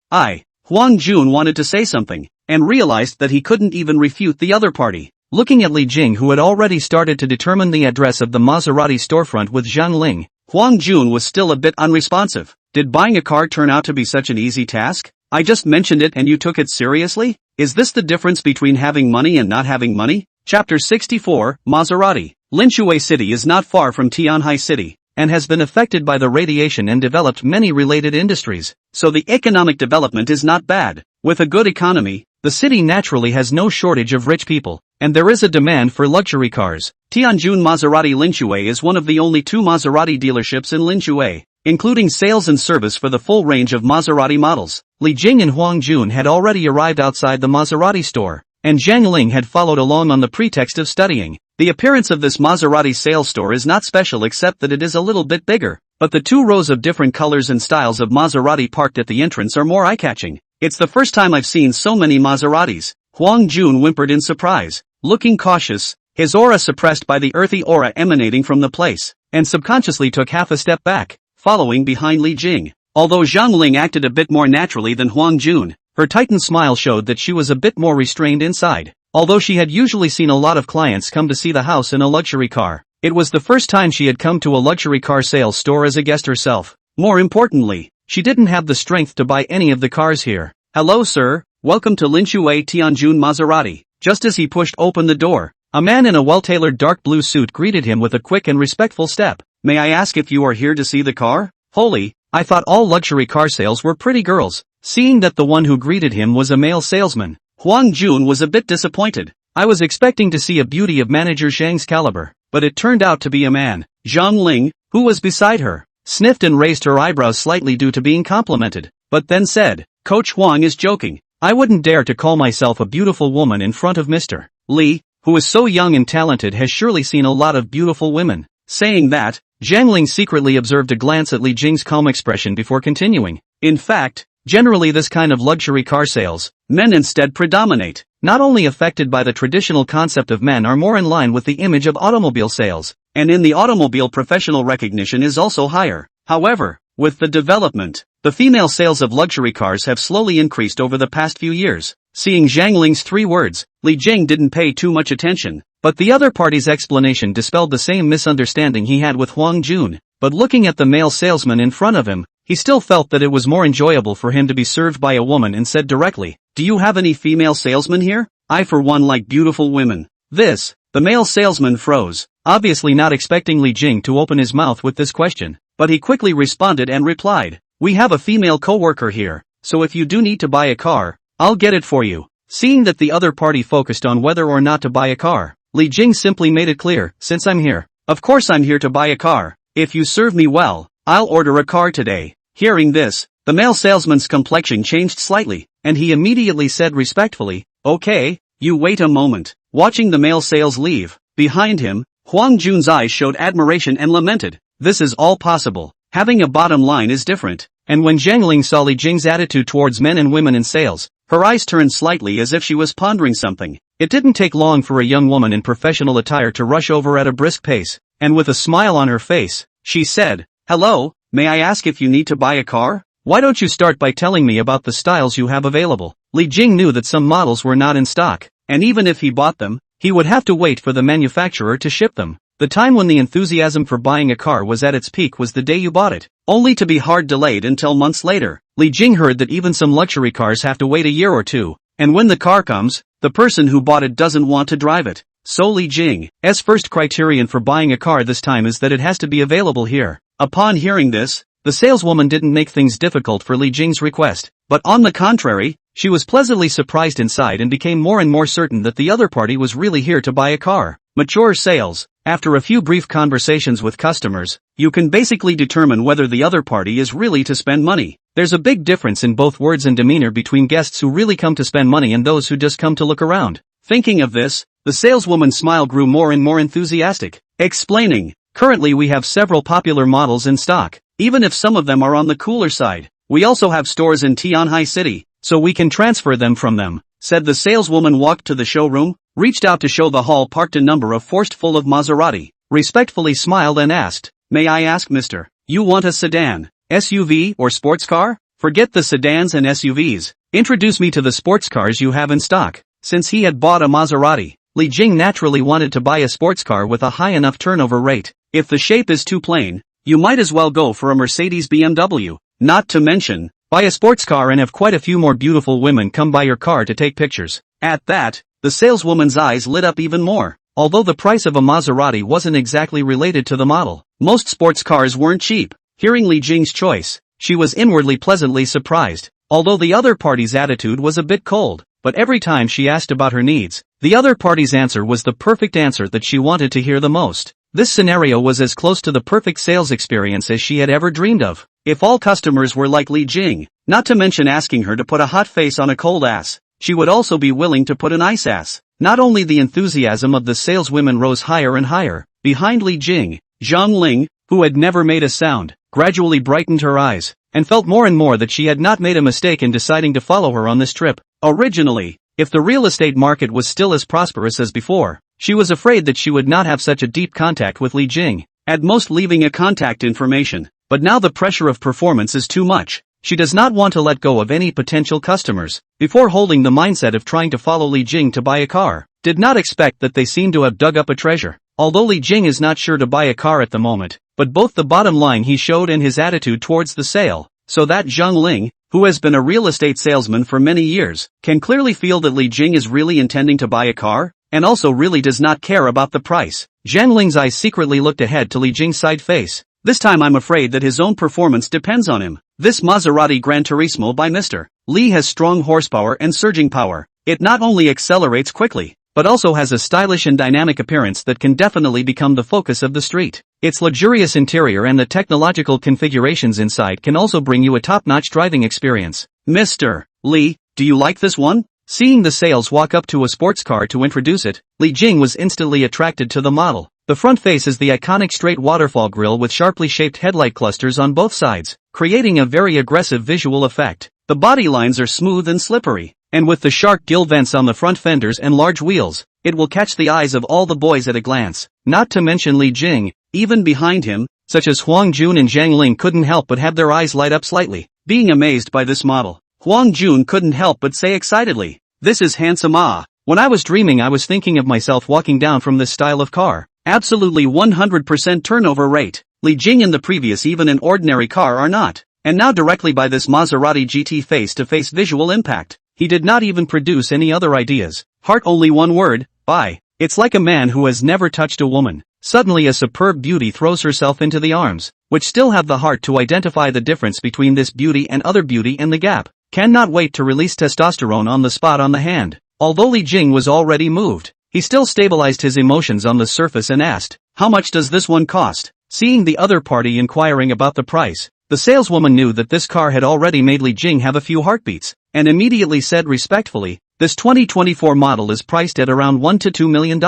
Huang Jun wanted to say something, and realized that he couldn't even refute the other party. Looking at Li Jing, who had already started to determine the address of the Maserati storefront with Zhang Ling, Huang Jun was still a bit unresponsive. Did buying a car turn out to be such an easy task? I just mentioned it and you took it seriously? Is this the difference between having money and not having money? Chapter 64, Maserati. Linshui City is not far from Tianhai City, and has been affected by the radiation and developed many related industries, so the economic development is not bad. With a good economy, the city naturally has no shortage of rich people, and there is a demand for luxury cars. Tianjun Maserati Linshui is one of the only 2 Maserati dealerships in Linshui, including sales and service for the full range of Maserati models. Li Jing and Huang Jun had already arrived outside the Maserati store, and Zhang Ling had followed along on the pretext of studying. The appearance of this Maserati sales store is not special except that it is a little bit bigger, but the 2 rows of different colors and styles of Maserati parked at the entrance are more eye-catching. "It's the first time I've seen so many Maseratis," Huang Jun whimpered in surprise, looking cautious, his aura suppressed by the earthy aura emanating from the place, and subconsciously took half a step back, following behind Li Jing. Although Zhang Ling acted a bit more naturally than Huang Jun, her tightened smile showed that she was a bit more restrained inside. Although she had usually seen a lot of clients come to see the house in a luxury car, it was the first time she had come to a luxury car sales store as a guest herself. More importantly, she didn't have the strength to buy any of the cars here. "Hello sir, welcome to Linshui Tianjun Maserati." Just as he pushed open the door, a man in a well-tailored dark blue suit greeted him with a quick and respectful step. "May I ask if you are here to see the car?" "Holy, I thought all luxury car sales were pretty girls." Seeing that the one who greeted him was a male salesman, Huang Jun was a bit disappointed. "I was expecting to see a beauty of manager Zhang's caliber, but it turned out to be a man." Zhang Ling, who was beside her, sniffed and raised her eyebrows slightly due to being complimented, but then said, "Coach Huang is joking. I wouldn't dare to call myself a beautiful woman in front of Mr. Li, who is so young and talented, has surely seen a lot of beautiful women." Saying that, Zhang Ling secretly observed a glance at Li Jing's calm expression before continuing. In fact, generally this kind of luxury car sales, men instead predominate. Not only affected by the traditional concept of men are more in line with the image of automobile sales, and in the automobile professional recognition is also higher. However, with the development, the female sales of luxury cars have slowly increased over the past few years. Seeing Zhang Ling's 3 words, Li Jing didn't pay too much attention, but the other party's explanation dispelled the same misunderstanding he had with Huang Jun. But looking at the male salesman in front of him, he still felt that it was more enjoyable for him to be served by a woman and said directly, "Do you have any female salesmen here? I for one like beautiful women." The male salesman froze, obviously not expecting Li Jing to open his mouth with this question, but he quickly responded and replied, "We have a female co-worker here, so if you do need to buy a car, I'll get it for you." Seeing that the other party focused on whether or not to buy a car, Li Jing simply made it clear, "Since I'm here, of course I'm here to buy a car. If you serve me well, I'll order a car today." Hearing this, the male salesman's complexion changed slightly, and he immediately said respectfully, "Okay, you wait a moment." Watching the male sales leave, behind him, Huang Jun's eyes showed admiration and lamented, this is all possible. Having a bottom line is different. And when Zhang Ling saw Li Jing's attitude towards men and women in sales, her eyes turned slightly as if she was pondering something. It didn't take long for a young woman in professional attire to rush over at a brisk pace, and with a smile on her face, she said, "Hello, may I ask if you need to buy a car? Why don't you start by telling me about the styles you have available?" Li Jing knew that some models were not in stock, and even if he bought them, he would have to wait for the manufacturer to ship them. The time when the enthusiasm for buying a car was at its peak was the day you bought it, only to be hard delayed until months later. Li Jing heard that even some luxury cars have to wait a year or two, and when the car comes, the person who bought it doesn't want to drive it. So Li Jing's first criterion for buying a car this time is that it has to be available here. Upon hearing this, the saleswoman didn't make things difficult for Li Jing's request, but on the contrary, she was pleasantly surprised inside and became more and more certain that the other party was really here to buy a car. Mature sales. After a few brief conversations with customers, you can basically determine whether the other party is really to spend money. There's a big difference in both words and demeanor between guests who really come to spend money and those who just come to look around. Thinking of this, the saleswoman's smile grew more and more enthusiastic, explaining, "Currently we have several popular models in stock, even if some of them are on the cooler side. We also have stores in Tianhai City, so we can transfer them from them," said the saleswoman. Walked to the showroom, reached out to show the hall parked a number of forced full of Maserati, respectfully smiled and asked, "May I ask, mister, you want a sedan, SUV or sports car? Forget the sedans and SUVs, introduce me to the sports cars you have in stock." Since he had bought a Maserati, Li Jing naturally wanted to buy a sports car with a high enough turnover rate. If the shape is too plain, you might as well go for a Mercedes BMW, not to mention, buy a sports car and have quite a few more beautiful women come by your car to take pictures. At that, the saleswoman's eyes lit up even more. Although the price of a Maserati wasn't exactly related to the model, most sports cars weren't cheap. Hearing Li Jing's choice, she was inwardly pleasantly surprised. Although the other party's attitude was a bit cold, but every time she asked about her needs, the other party's answer was the perfect answer that she wanted to hear the most. This scenario was as close to the perfect sales experience as she had ever dreamed of. If all customers were like Li Jing, not to mention asking her to put a hot face on a cold ass, she would also be willing to put an ice ass. Not only the enthusiasm of the saleswomen rose higher and higher. Behind Li Jing, Zhang Ling, who had never made a sound, gradually brightened her eyes, and felt more and more that she had not made a mistake in deciding to follow her on this trip. Originally, if the real estate market was still as prosperous as before, she was afraid that she would not have such a deep contact with Li Jing, at most leaving a contact information. But now the pressure of performance is too much. She does not want to let go of any potential customers. Before holding the mindset of trying to follow Li Jing to buy a car, did not expect that they seem to have dug up a treasure. Although Li Jing is not sure to buy a car at the moment, but both the bottom line he showed and his attitude towards the sale, so that Zhang Ling, who has been a real estate salesman for many years, can clearly feel that Li Jing is really intending to buy a car, and also really does not care about the price. Zhang Ling's eyes secretly looked ahead to Li Jing's side face. This time I'm afraid that his own performance depends on him. This Maserati Gran Turismo by Mr. Li has strong horsepower and surging power. It not only accelerates quickly, but also has a stylish and dynamic appearance that can definitely become the focus of the street. Its luxurious interior and the technological configurations inside can also bring you a top-notch driving experience. Mr. Li, do you like this one? Seeing the sales walk up to a sports car to introduce it, Li Jing was instantly attracted to the model. The front face is the iconic straight waterfall grille with sharply shaped headlight clusters on both sides, creating a very aggressive visual effect. The body lines are smooth and slippery, and with the shark gill vents on the front fenders and large wheels, it will catch the eyes of all the boys at a glance. Not to mention Li Jing, even behind him, such as Huang Jun and Zhang Ling couldn't help but have their eyes light up slightly, being amazed by this model. Huang Jun couldn't help but say excitedly, "This is handsome ah. When I was dreaming I was thinking of myself walking down from this style of car. Absolutely 100% turnover rate. Li Jing in the previous even an ordinary car are not. And now directly by this Maserati GT face-to-face visual impact. He did not even produce any other ideas. Heart only one word, buy. It's like a man who has never touched a woman. Suddenly a superb beauty throws herself into the arms, which still have the heart to identify the difference between this beauty and other beauty and the gap. Cannot wait to release testosterone on the spot on the hand. Although Li Jing was already moved, he still stabilized his emotions on the surface and asked, "How much does this one cost?" Seeing the other party inquiring about the price, the saleswoman knew that this car had already made Li Jing have a few heartbeats, and immediately said respectfully, "This 2024 model is priced at around $1 to $2 million,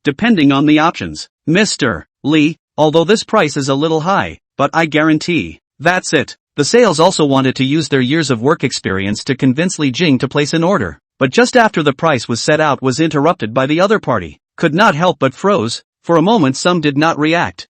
depending on the options." Mr. Li, although this price is a little high, but I guarantee. That's it. The sales also wanted to use their years of work experience to convince Li Jing to place an order, but just after the price was set out was interrupted by the other party. Could not help but froze. For a moment some did not react.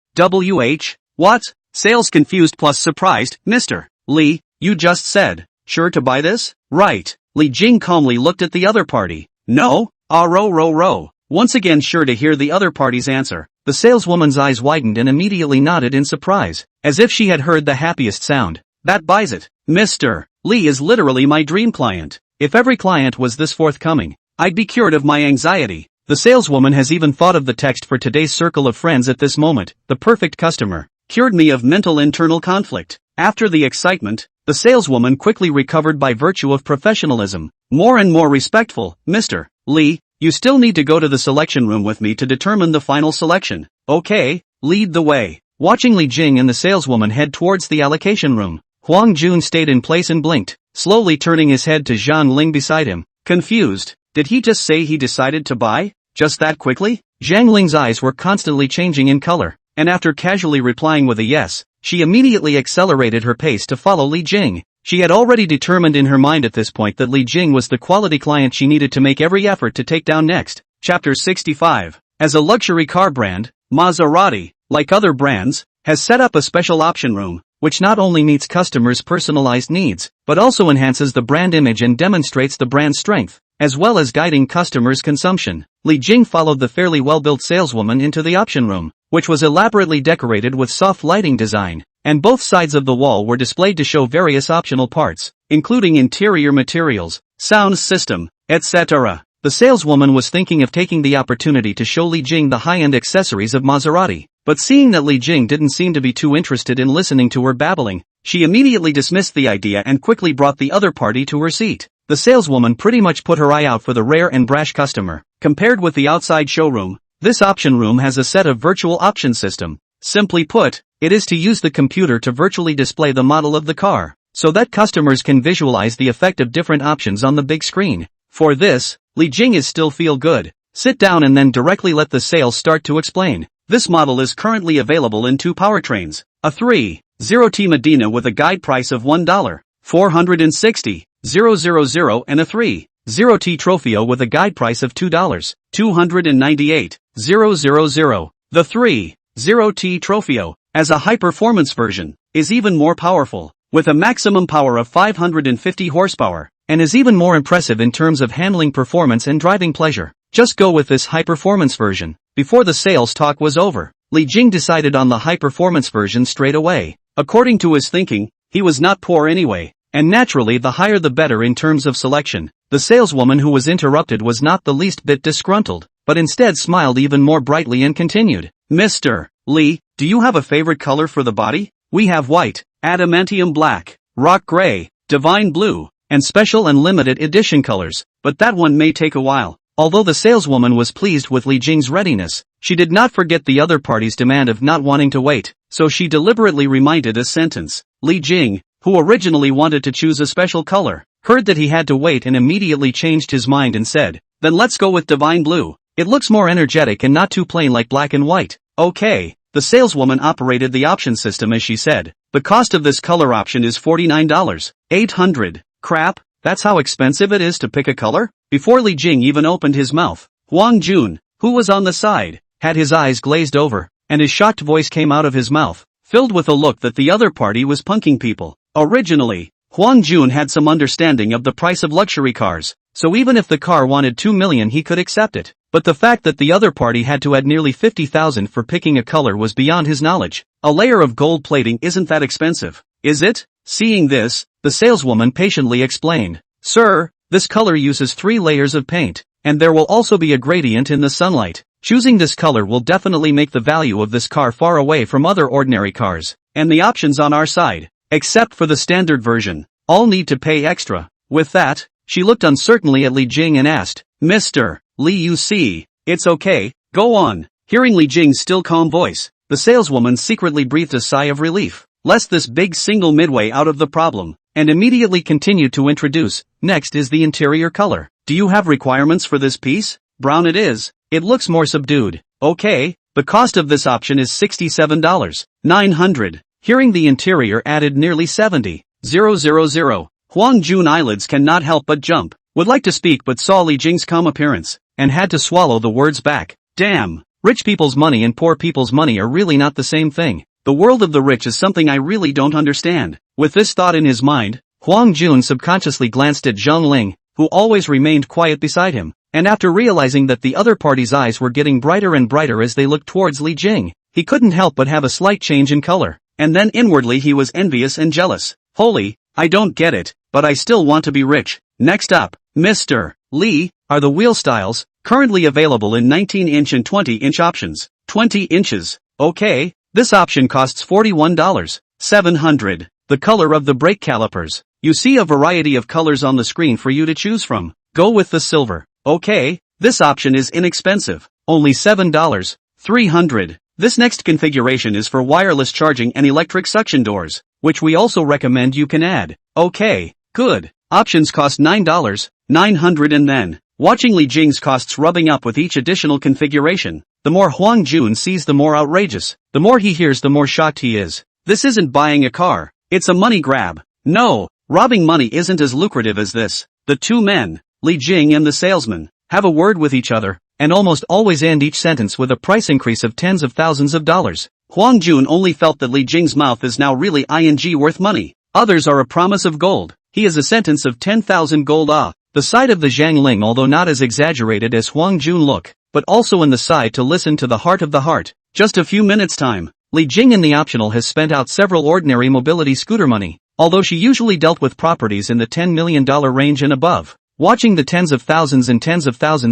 What? Sales confused plus surprised. Mr. Li, you just said, sure to buy this? Right. Li Jing calmly looked at the other party. No? Row. Once again sure to hear the other party's answer, the saleswoman's eyes widened and immediately nodded in surprise, as if she had heard the happiest sound. That buys it. Mr. Li is literally my dream client. If every client was this forthcoming, I'd be cured of my anxiety. The saleswoman has even thought of the text for today's circle of friends at this moment. The perfect customer. Cured me of mental internal conflict. After the excitement, the saleswoman quickly recovered by virtue of professionalism. More and more respectful. Mr. Li, you still need to go to the selection room with me to determine the final selection. Okay, lead the way. Watching Li Jing and the saleswoman head towards the allocation room, Huang Jun stayed in place and blinked, slowly turning his head to Zhang Ling beside him. Confused. Did he just say he decided to buy? Just that quickly? Zhang Ling's eyes were constantly changing in color, and after casually replying with a yes, she immediately accelerated her pace to follow Li Jing. She had already determined in her mind at this point that Li Jing was the quality client she needed to make every effort to take down next. Chapter 65. As a luxury car brand, Maserati, like other brands, has set up a special option room, which not only meets customers' personalized needs, but also enhances the brand image and demonstrates the brand's strength, as well as guiding customers' consumption. Li Jing followed the fairly well-built saleswoman into the option room, which was elaborately decorated with soft lighting design, and both sides of the wall were displayed to show various optional parts, including interior materials, sound system, etc. The saleswoman was thinking of taking the opportunity to show Li Jing the high-end accessories of Maserati, but seeing that Li Jing didn't seem to be too interested in listening to her babbling, she immediately dismissed the idea and quickly brought the other party to her seat. The saleswoman pretty much put her eye out for the rare and brash customer. Compared with the outside showroom, this option room has a set of virtual option system. Simply put, it is to use the computer to virtually display the model of the car, so that customers can visualize the effect of different options on the big screen. For this, Li Jing is still feel good. Sit down and then directly let the sales start to explain. This model is currently available in two powertrains, a 3.0T Medina with a guide price of $1,460,000 and a 3.0T Trofeo with a guide price of $2,298,000. The 3.0T Trofeo, as a high-performance version, is even more powerful, with a maximum power of 550 horsepower, and is even more impressive in terms of handling performance and driving pleasure. Just go with this high-performance version. Before the sales talk was over, Li Jing decided on the high-performance version straight away. According to his thinking, he was not poor anyway, and naturally the higher the better in terms of selection. The saleswoman who was interrupted was not the least bit disgruntled, but instead smiled even more brightly and continued. Mr. Li, do you have a favorite color for the body? We have white, adamantium black, rock gray, divine blue, and special and limited edition colors, but that one may take a while. Although the saleswoman was pleased with Li Jing's readiness, she did not forget the other party's demand of not wanting to wait, so she deliberately reminded a sentence. Li Jing, who originally wanted to choose a special color, heard that he had to wait and immediately changed his mind and said, then let's go with divine blue. It looks more energetic and not too plain like black and white. Okay. The saleswoman operated the option system as she said. The cost of this color option is $49,800. Crap, that's how expensive it is to pick a color? Before Li Jing even opened his mouth, Huang Jun, who was on the side, had his eyes glazed over, and his shocked voice came out of his mouth, filled with a look that the other party was punking people. Originally, Huang Jun had some understanding of the price of luxury cars, so even if the car wanted $2 million he could accept it, but the fact that the other party had to add nearly $50,000 for picking a color was beyond his knowledge. A layer of gold plating isn't that expensive, is it? Seeing this, the saleswoman patiently explained. Sir, this color uses 3 layers of paint, and there will also be a gradient in the sunlight. Choosing this color will definitely make the value of this car far away from other ordinary cars, and the options on our side, except for the standard version, all need to pay extra. With that, she looked uncertainly at Li Jing and asked, Mr. Li, you see, it's okay, go on. Hearing Li Jing's still calm voice, the saleswoman secretly breathed a sigh of relief, lest this big single midway out of the problem, and immediately continued to introduce. Next is the interior color. Do you have requirements for this piece? Brown it is. It looks more subdued. Okay, The cost of this option is $67,900. Hearing the interior added nearly 70,000. Huang Jun eyelids cannot help but jump. Would like to speak but saw Li Jing's calm appearance, and had to swallow the words back. Damn, rich people's money and poor people's money are really not the same thing. The world of the rich is something I really don't understand. With this thought in his mind, Huang Jun subconsciously glanced at Zhang Ling, who always remained quiet beside him, and after realizing that the other party's eyes were getting brighter and brighter as they looked towards Li Jing, he couldn't help but have a slight change in color, and then inwardly he was envious and jealous. Holy, I don't get it, but I still want to be rich. Next up, Mr. Li, are the wheel styles, currently available in 19-inch and 20-inch options. 20 inches, okay, this option costs $41,700. The color of the brake calipers. You see a variety of colors on the screen for you to choose from. Go with the silver. Okay, this option is inexpensive. Only $7,300. This next configuration is for wireless charging and electric suction doors, which we also recommend you can add. Okay, good. Options cost $9,900 and then, watching Li Jing's costs rubbing up with each additional configuration. The more Huang Jun sees, the more outrageous. The more he hears, the more shocked he is. This isn't buying a car. It's a money grab. No, robbing money isn't as lucrative as this. The two men, Li Jing and the salesman, have a word with each other, and almost always end each sentence with a price increase of tens of thousands of dollars. Huang Jun only felt that Li Jing's mouth is now really worth money. Others are a promise of gold. He is a sentence of 10,000 gold. The side of the Zhang Ling, although not as exaggerated as Huang Jun look, but also in the side to listen to the heart of the heart. Just a few minutes time, Li Jing in the optional has spent out several ordinary mobility scooter money, although she usually dealt with properties in the $10 million range and above. Watching the tens of thousands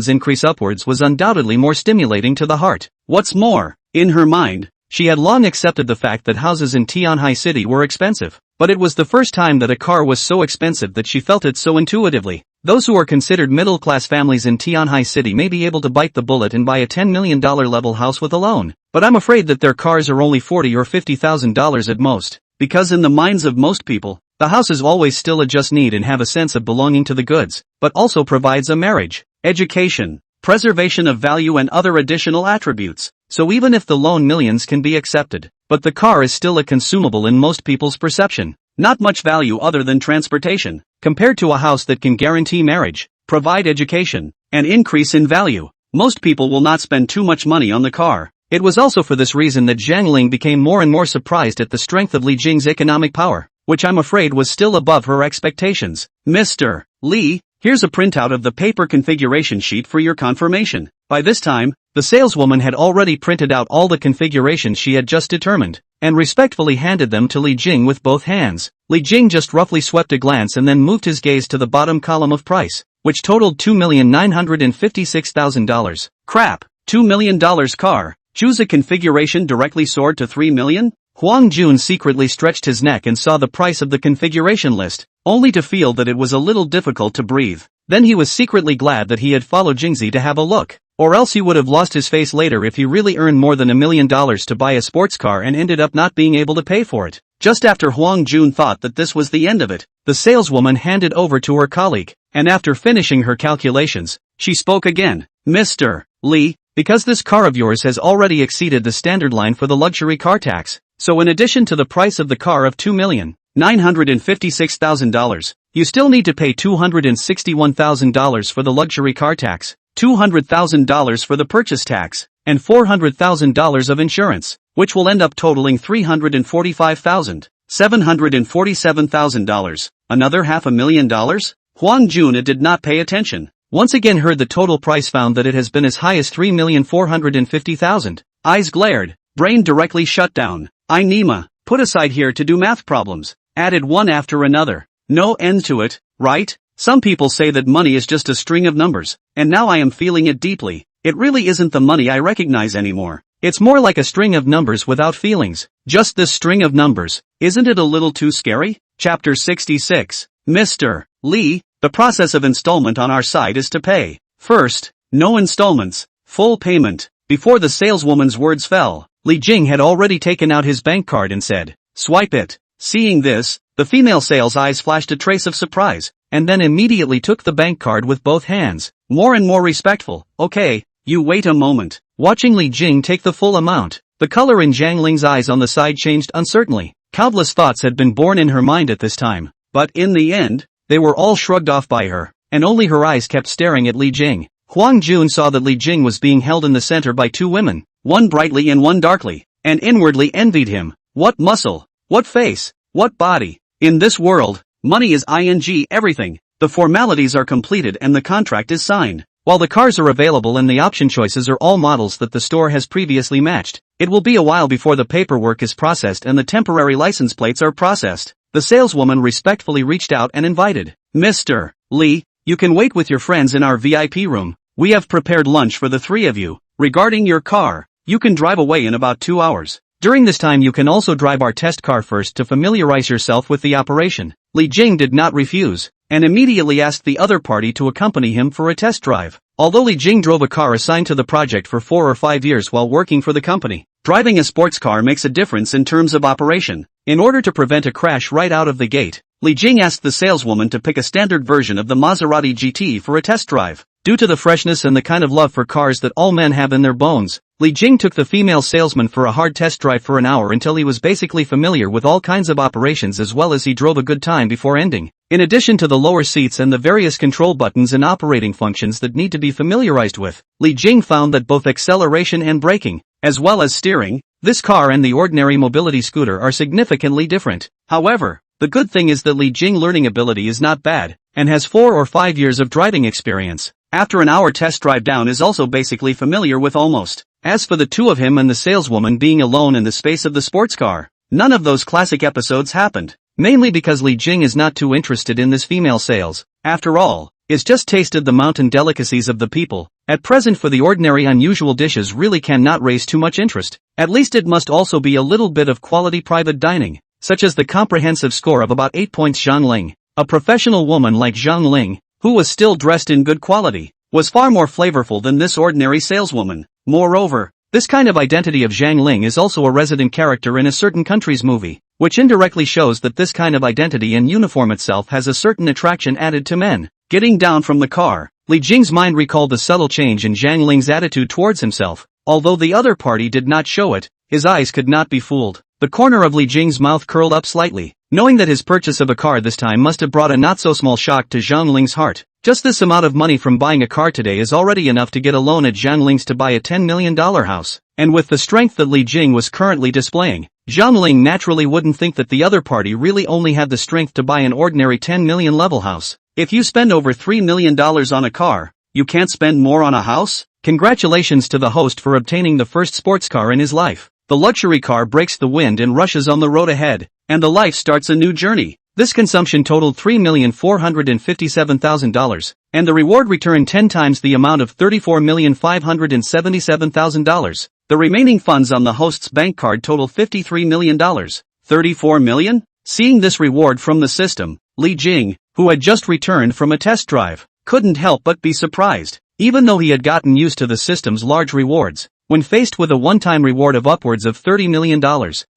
increase upwards was undoubtedly more stimulating to the heart. What's more, in her mind, she had long accepted the fact that houses in Tianhai City were expensive, but it was the first time that a car was so expensive that she felt it so intuitively. Those who are considered middle-class families in Tianhai City may be able to bite the bullet and buy a $10 million level house with a loan, but I'm afraid that their cars are only $40,000 or $50,000 at most, because in the minds of most people, the house is always still a just need and have a sense of belonging to the goods, but also provides a marriage, education, preservation of value and other additional attributes. So even if the loan millions can be accepted, but the car is still a consumable in most people's perception. Not much value other than transportation, compared to a house that can guarantee marriage, provide education, and increase in value. Most people will not spend too much money on the car. It was also for this reason that Zhang Ling became more and more surprised at the strength of Li Jing's economic power, which I'm afraid was still above her expectations. Mr. Li, here's a printout of the paper configuration sheet for your confirmation. By this time, the saleswoman had already printed out all the configurations she had just determined, and respectfully handed them to Li Jing with both hands. Li Jing just roughly swept a glance and then moved his gaze to the bottom column of price, which totaled $2,956,000. Crap, $2 million car. Choose a configuration directly soared to $3 million? Huang Jun secretly stretched his neck and saw the price of the configuration list, only to feel that it was a little difficult to breathe. Then he was secretly glad that he had followed Jingzi to have a look, or else he would have lost his face later if he really earned more than $1 million to buy a sports car and ended up not being able to pay for it. Just after Huang Jun thought that this was the end of it, the saleswoman handed over to her colleague, and after finishing her calculations, she spoke again. Mr. Li, because this car of yours has already exceeded the standard line for the luxury car tax, so in addition to the price of the car of $2,956,000, you still need to pay $261,000 for the luxury car tax, $200,000 for the purchase tax, and $400,000 of insurance, which will end up totaling $345,747,000. Another $500,000? Huang Jun did not pay attention. Once again heard the total price, found that it has been as high as $3,450,000. Eyes glared, brain directly shut down. Nima, put aside here to do math problems. Added one after another. No end to it, right? Some people say that money is just a string of numbers, and now I am feeling it deeply. It really isn't the money I recognize anymore. It's more like a string of numbers without feelings. Just this string of numbers. Isn't it a little too scary? Chapter 66. Mr. Li, the process of installment on our side is to pay. First, no installments, full payment. Before the saleswoman's words fell, Li Jing had already taken out his bank card and said, "Swipe it." Seeing this, the female sales eyes flashed a trace of surprise, and then immediately took the bank card with both hands, more and more respectful. Okay, you wait a moment. watching Li Jing take the full amount. The color in Zhang Ling's eyes on the side changed uncertainly. Countless thoughts had been born in her mind at this time, but in the end, they were all shrugged off by her, and only her eyes kept staring at Li Jing. Huang Jun saw that Li Jing was being held in the center by two women, one brightly and one darkly, and inwardly envied him. What muscle, what face, what body. In this world, money is everything. The formalities are completed and the contract is signed. While the cars are available and the option choices are all models that the store has previously matched, it will be a while before the paperwork is processed and the temporary license plates are processed. The saleswoman respectfully reached out and invited, Mr. Li, you can wait with your friends in our VIP room. We have prepared lunch for the three of you. Regarding your car, you can drive away in about 2 hours. During this time you can also drive our test car first to familiarize yourself with the operation. Li Jing did not refuse, and immediately asked the other party to accompany him for a test drive. Although Li Jing drove a car assigned to the project for 4 or 5 years while working for the company, driving a sports car makes a difference in terms of operation. In order to prevent a crash right out of the gate, Li Jing asked the saleswoman to pick a standard version of the Maserati GT for a test drive. Due to the freshness and the kind of love for cars that all men have in their bones, Li Jing took the female salesman for a hard test drive for an hour until he was basically familiar with all kinds of operations, as well as he drove a good time before ending. In addition to the lower seats and the various control buttons and operating functions that need to be familiarized with, Li Jing found that both acceleration and braking, as well as steering, this car and the ordinary mobility scooter are significantly different. However, the good thing is that Li Jing learning ability is not bad, and has 4 or 5 years of driving experience. After an hour test drive down is also basically familiar with almost. As for the two of him and the saleswoman being alone in the space of the sports car, none of those classic episodes happened. Mainly because Li Jing is not too interested in this female sales. After all, it's just tasted the mountain delicacies of the people. At present for the ordinary unusual dishes really cannot raise too much interest. At least it must also be a little bit of quality private dining, such as the comprehensive score of about 8 points. Zhang Ling, a professional woman like Zhang Ling, who was still dressed in good quality, was far more flavorful than this ordinary saleswoman. Moreover, this kind of identity of Zhang Ling is also a resident character in a certain country's movie, which indirectly shows that this kind of identity and uniform itself has a certain attraction added to men. Getting down from the car, Li Jing's mind recalled the subtle change in Zhang Ling's attitude towards himself. Although the other party did not show it, his eyes could not be fooled. The corner of Li Jing's mouth curled up slightly, knowing that his purchase of a car this time must have brought a not-so-small shock to Zhang Ling's heart. Just this amount of money from buying a car today is already enough to get a loan at Zhang Ling's to buy a $10 million house. And with the strength that Li Jing was currently displaying, Zhang Ling naturally wouldn't think that the other party really only had the strength to buy an ordinary 10 million level house. If you spend over $3 million on a car, you can't spend more on a house? Congratulations to the host for obtaining the first sports car in his life. The luxury car breaks the wind and rushes on the road ahead, and the life starts a new journey. This consumption totaled $3,457,000, and the reward returned 10 times the amount of $34,577,000. The remaining funds on the host's bank card total $53 million. $34 million? Seeing this reward from the system, Li Jing, who had just returned from a test drive, couldn't help but be surprised. Even though he had gotten used to the system's large rewards, when faced with a one-time reward of upwards of $30 million,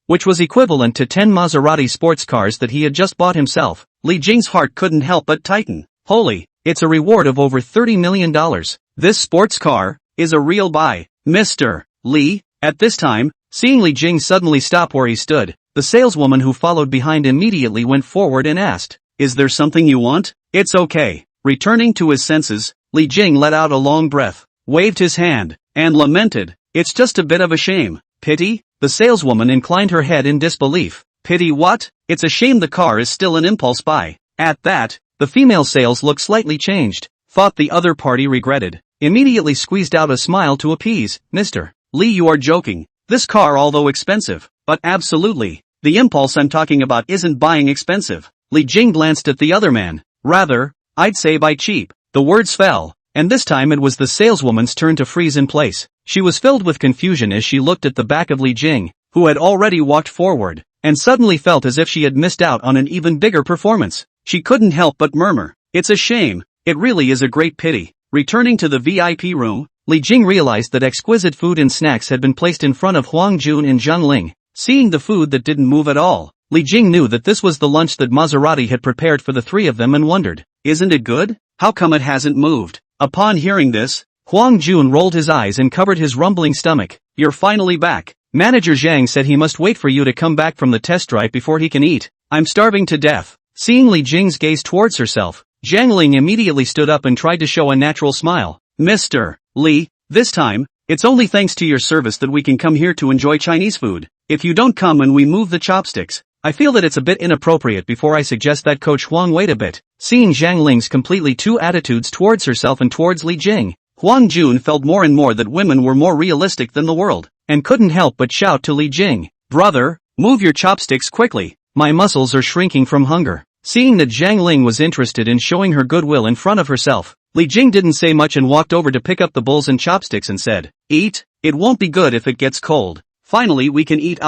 which was equivalent to 10 Maserati sports cars that he had just bought himself, Li Jing's heart couldn't help but tighten. Holy, it's a reward of over $30 million. This sports car is a real buy. Mr. Li, at this time, seeing Li Jing suddenly stop where he stood, the saleswoman who followed behind immediately went forward and asked, "Is there something you want?" "It's okay." Returning to his senses, Li Jing let out a long breath, waved his hand, and lamented, "It's just a bit of a shame." "Pity?" The saleswoman inclined her head in disbelief. "Pity what? It's a shame the car is still an impulse buy." At that, the female sales looked slightly changed, thought the other party regretted, immediately squeezed out a smile to appease. "Mr. Li, you are joking. This car, although expensive, but absolutely, the impulse I'm talking about isn't buying expensive." Li Jing glanced at the other man. "Rather, I'd say buy cheap." The words fell, and this time it was the saleswoman's turn to freeze in place. She was filled with confusion as she looked at the back of Li Jing, who had already walked forward, and suddenly felt as if she had missed out on an even bigger performance. She couldn't help but murmur, "It's a shame, it really is a great pity." Returning to the VIP room, Li Jing realized that exquisite food and snacks had been placed in front of Huang Jun and Zhang Ling. Seeing the food that didn't move at all, Li Jing knew that this was the lunch that Maserati had prepared for the three of them and wondered, "Isn't it good? How come it hasn't moved?" Upon hearing this, Huang Jun rolled his eyes and covered his rumbling stomach. You're finally back. Manager Zhang said he must wait for you to come back from the test drive before he can eat. I'm starving to death. Seeing Li Jing's gaze towards herself, Zhang Ling immediately stood up and tried to show a natural smile. Mr. Li, this time, it's only thanks to your service that we can come here to enjoy Chinese food. If you don't come and we move the chopsticks, I feel that it's a bit inappropriate before I suggest that Coach Huang wait a bit. Seeing Zhang Ling's completely two attitudes towards herself and towards Li Jing, Huang Jun felt more and more that women were more realistic than the world, and couldn't help but shout to Li Jing, brother, move your chopsticks quickly, my muscles are shrinking from hunger. Seeing that Zhang Ling was interested in showing her goodwill in front of herself, Li Jing didn't say much and walked over to pick up the bowls and chopsticks and said, eat, it won't be good if it gets cold. Finally we can eat.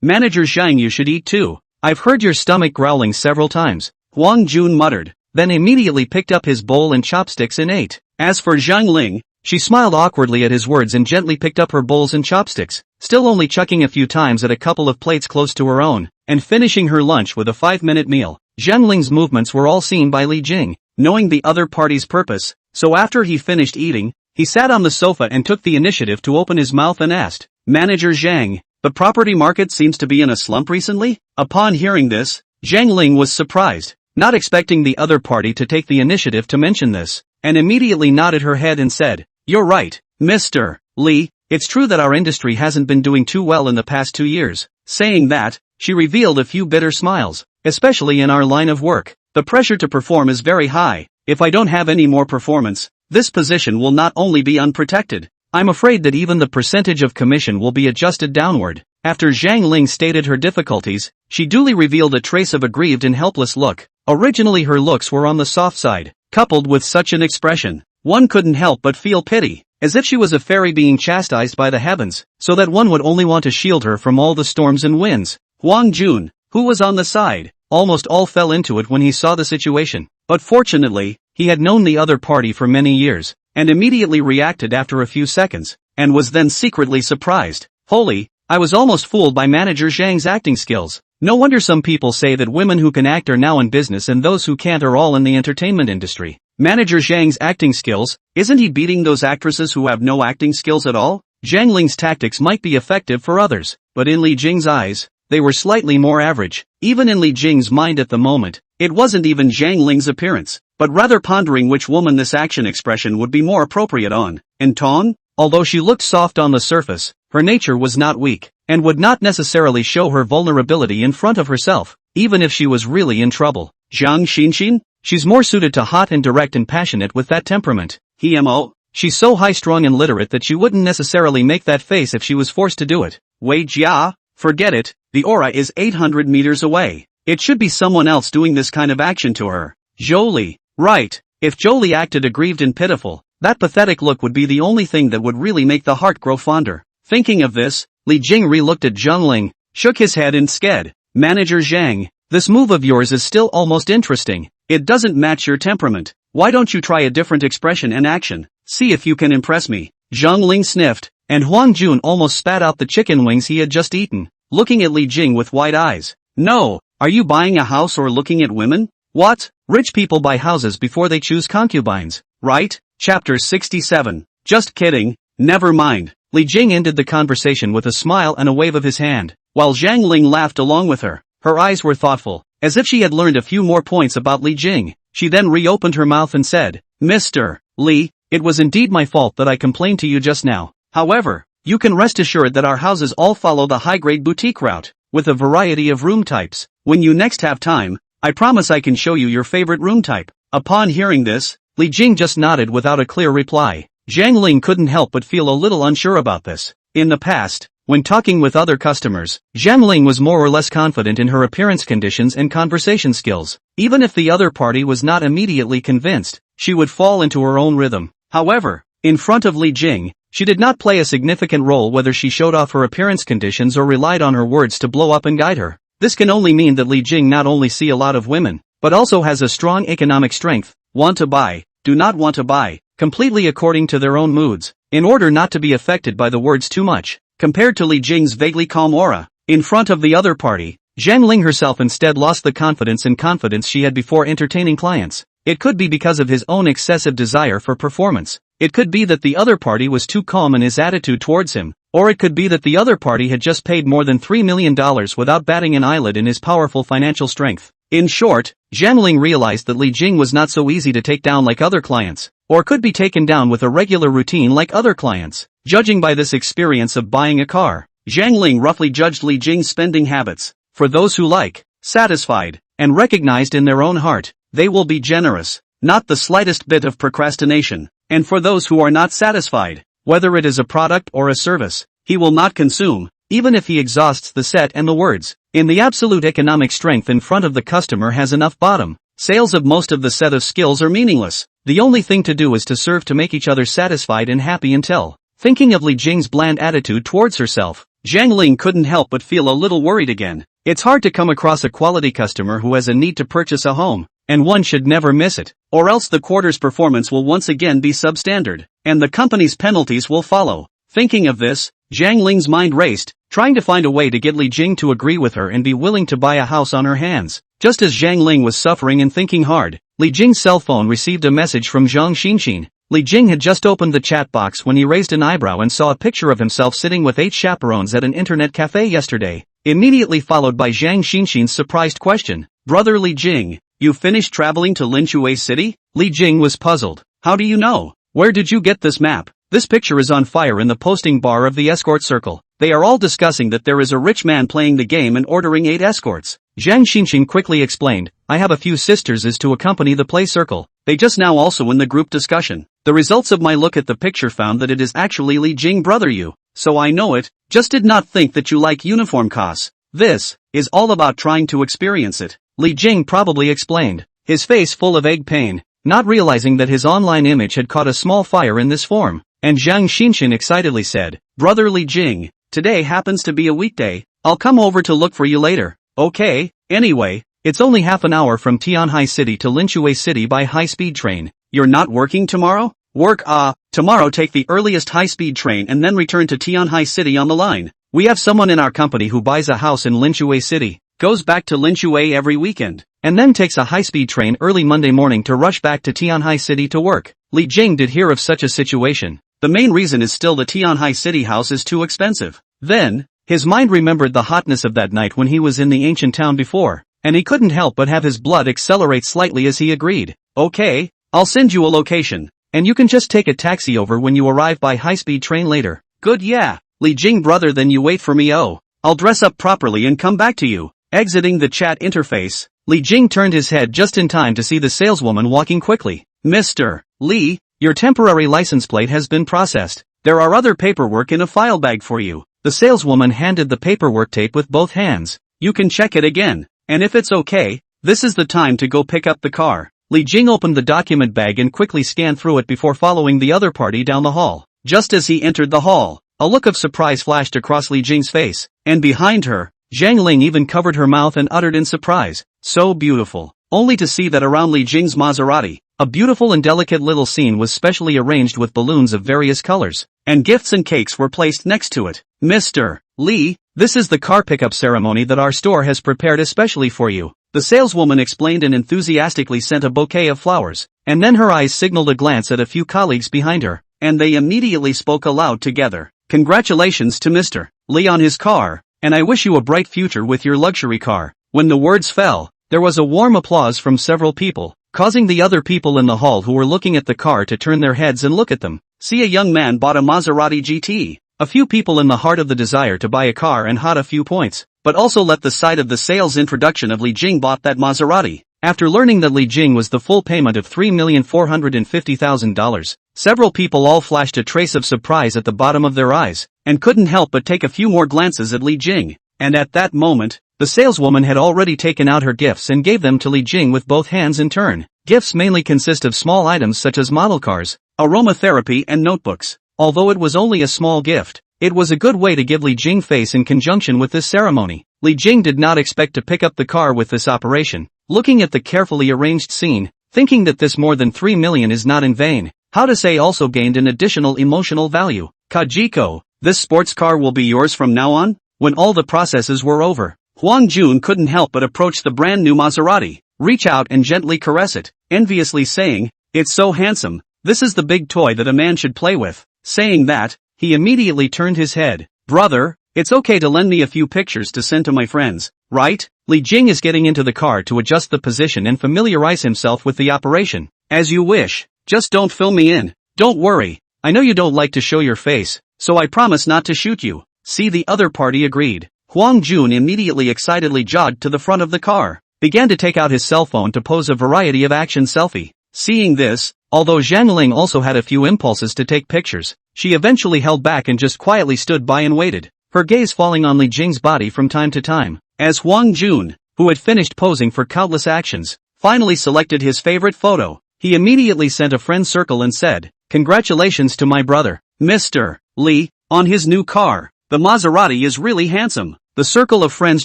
Manager Zhang, you should eat too. I've heard your stomach growling several times. Huang Jun muttered, then immediately picked up his bowl and chopsticks and ate. As for Zhang Ling, she smiled awkwardly at his words and gently picked up her bowls and chopsticks, still only chucking a few times at a couple of plates close to her own, and finishing her lunch with a 5-minute meal. Zhang Ling's movements were all seen by Li Jing, knowing the other party's purpose, so after he finished eating, he sat on the sofa and took the initiative to open his mouth and asked, Manager Zhang, the property market seems to be in a slump recently? Upon hearing this, Zhang Ling was surprised, not expecting the other party to take the initiative to mention this, and immediately nodded her head and said, you're right, Mr. Li, it's true that our industry hasn't been doing too well in the past 2 years. Saying that, she revealed a few bitter smiles, especially in our line of work. The pressure to perform is very high. If I don't have any more performance, this position will not only be unprotected, I'm afraid that even the percentage of commission will be adjusted downward. After Zhang Ling stated her difficulties, she duly revealed a trace of a grieved and helpless look. Originally her looks were on the soft side, coupled with such an expression, one couldn't help but feel pity, as if she was a fairy being chastised by the heavens, so that one would only want to shield her from all the storms and winds. Huang Jun, who was on the side, almost all fell into it when he saw the situation, but fortunately, he had known the other party for many years, and immediately reacted after a few seconds, and was then secretly surprised. Holy, I was almost fooled by Manager Zhang's acting skills. No wonder some people say that women who can act are now in business and those who can't are all in the entertainment industry. Manager Zhang's acting skills, isn't he beating those actresses who have no acting skills at all? Zhang Ling's tactics might be effective for others, but in Li Jing's eyes, they were slightly more average. Even in Li Jing's mind at the moment, it wasn't even Zhang Ling's appearance, but rather pondering which woman this action expression would be more appropriate on. And Tong? Although she looked soft on the surface, her nature was not weak, and would not necessarily show her vulnerability in front of herself, even if she was really in trouble. Zhang Xinxin? She's more suited to hot and direct and passionate with that temperament. She's so high-strung and literate that she wouldn't necessarily make that face if she was forced to do it. Wei Jia? Forget it, the aura is 800 meters away. It should be someone else doing this kind of action to her. Jolie. Right, if Jolie acted aggrieved and pitiful, that pathetic look would be the only thing that would really make the heart grow fonder. Thinking of this, Li Jing re-looked at Zhang Ling, shook his head and said, Manager Zhang, this move of yours is still almost interesting. It doesn't match your temperament. Why don't you try a different expression and action? See if you can impress me. Zhang Ling sniffed, and Huang Jun almost spat out the chicken wings he had just eaten, looking at Li Jing with wide eyes. No, are you buying a house or looking at women? What? Rich people buy houses before they choose concubines, right? Chapter 67. Just kidding, never mind. Li Jing ended the conversation with a smile and a wave of his hand, while Zhang Ling laughed along with her. Her eyes were thoughtful, as if she had learned a few more points about Li Jing. She then reopened her mouth and said, Mr. Li, it was indeed my fault that I complained to you just now. However, you can rest assured that our houses all follow the high-grade boutique route, with a variety of room types. When you next have time, I promise I can show you your favorite room type. Upon hearing this, Li Jing just nodded without a clear reply. Zhang Ling couldn't help but feel a little unsure about this. In the past, when talking with other customers, Zhang Ling was more or less confident in her appearance conditions and conversation skills. Even if the other party was not immediately convinced, she would fall into her own rhythm. However, in front of Li Jing, she did not play a significant role whether she showed off her appearance conditions or relied on her words to blow up and guide her. This can only mean that Li Jing not only see a lot of women, but also has a strong economic strength, want to buy, do not want to buy, completely according to their own moods, in order not to be affected by the words too much. Compared to Li Jing's vaguely calm aura, in front of the other party, Zhang Ling herself instead lost the confidence she had before entertaining clients. It could be because of his own excessive desire for performance. It could be that the other party was too calm in his attitude towards him, or it could be that the other party had just paid more than $3 million without batting an eyelid in his powerful financial strength. In short, Zhang Ling realized that Li Jing was not so easy to take down like other clients, or could be taken down with a regular routine like other clients. Judging by this experience of buying a car, Zhang Ling roughly judged Li Jing's spending habits. For those who like, satisfied, and recognized in their own heart, they will be generous, not the slightest bit of procrastination. And for those who are not satisfied, whether it is a product or a service, he will not consume, even if he exhausts the set and the words. In the absolute economic strength in front of the customer has enough bottom. Sales of most of the set of skills are meaningless. The only thing to do is to serve to make each other satisfied and happy until. Thinking of Li Jing's bland attitude towards herself, Zhang Ling couldn't help but feel a little worried again. It's hard to come across a quality customer who has a need to purchase a home, and one should never miss it, or else the quarter's performance will once again be substandard, and the company's penalties will follow. Thinking of this, Zhang Ling's mind raced, trying to find a way to get Li Jing to agree with her and be willing to buy a house on her hands. Just as Zhang Ling was suffering and thinking hard, Li Jing's cell phone received a message from Zhang Xinxin. Li Jing had just opened the chat box when he raised an eyebrow and saw a picture of himself sitting with 8 chaperones at an internet cafe yesterday, immediately followed by Zhang Xinxin's surprised question. Brother Li Jing, you finished traveling to Linshui City? Li Jing was puzzled. How do you know? Where did you get this map? This picture is on fire in the posting bar of the escort circle. They are all discussing that there is a rich man playing the game and ordering 8 escorts. Zhang Xinxin quickly explained, I have a few sisters is to accompany the play circle. They just now also in the group discussion. The results of my look at the picture found that it is actually Li Jing brother you. So I know it, just did not think that you like uniform costs. This is all about trying to experience it. Li Jing probably explained, his face full of egg pain, not realizing that his online image had caught a small fire in this form. And Zhang Xinxin excitedly said, Brother Li Jing, today happens to be a weekday, I'll come over to look for you later. Okay, anyway, it's only half an hour from Tianhai City to Linshui City by high-speed train. You're not working tomorrow? Work tomorrow take the earliest high-speed train and then return to Tianhai City on the line. We have someone in our company who buys a house in Linshui City, goes back to Linshui every weekend, and then takes a high-speed train early Monday morning to rush back to Tianhai City to work. Li Jing did hear of such a situation. The main reason is still the Tianhai City house is too expensive. Then, his mind remembered the hotness of that night when he was in the ancient town before, and he couldn't help but have his blood accelerate slightly as he agreed. Okay, I'll send you a location, and you can just take a taxi over when you arrive by high-speed train later. Good yeah, Li Jing brother then you wait for me I'll dress up properly and come back to you. Exiting the chat interface, Li Jing turned his head just in time to see the saleswoman walking quickly. Mr. Li, your temporary license plate has been processed. There are other paperwork in a file bag for you. The saleswoman handed the paperwork tape with both hands. You can check it again, and if it's okay, this is the time to go pick up the car. Li Jing opened the document bag and quickly scanned through it before following the other party down the hall. Just as he entered the hall, a look of surprise flashed across Li Jing's face, and behind her, Zhang Ling even covered her mouth and uttered in surprise, so beautiful, only to see that around Li Jing's Maserati, a beautiful and delicate little scene was specially arranged with balloons of various colors, and gifts and cakes were placed next to it. Mr. Li, this is the car pickup ceremony that our store has prepared especially for you. The saleswoman explained and enthusiastically sent a bouquet of flowers, and then her eyes signaled a glance at a few colleagues behind her, and they immediately spoke aloud together. Congratulations to Mr. Li on his car, and I wish you a bright future with your luxury car. When the words fell, there was a warm applause from several people, causing the other people in the hall who were looking at the car to turn their heads and look at them. See, a young man bought a Maserati GT. A few people in the heart of the desire to buy a car and hot a few points, but also let the sight of the sales introduction of Li Jing bought that Maserati. After learning that Li Jing was the full payment of $3,450,000, several people all flashed a trace of surprise at the bottom of their eyes, and couldn't help but take a few more glances at Li Jing. And at that moment, the saleswoman had already taken out her gifts and gave them to Li Jing with both hands in turn. Gifts mainly consist of small items such as model cars, aromatherapy and notebooks. Although it was only a small gift, it was a good way to give Li Jing face in conjunction with this ceremony. Li Jing did not expect to pick up the car with this operation. Looking at the carefully arranged scene, thinking that this more than 3 million is not in vain, how to say also gained an additional emotional value. Kajiko, this sports car will be yours from now on? When all the processes were over, Huang Jun couldn't help but approach the brand new Maserati, reach out and gently caress it, enviously saying, it's so handsome. This is the big toy that a man should play with. Saying that, he immediately turned his head. Brother, it's okay to lend me a few pictures to send to my friends, right? Li Jing is getting into the car to adjust the position and familiarize himself with the operation. As you wish, just don't film me in. Don't worry, I know you don't like to show your face, so I promise not to shoot you. See, the other party agreed. Huang Jun immediately excitedly jogged to the front of the car, began to take out his cell phone to pose a variety of action selfie. Seeing this, although Zhang Ling also had a few impulses to take pictures, she eventually held back and just quietly stood by and waited, her gaze falling on Li Jing's body from time to time. As Huang Jun, who had finished posing for countless actions, finally selected his favorite photo, he immediately sent a friend circle and said, "Congratulations to my brother, Mr. Li, on his new car. The Maserati is really handsome." The circle of friends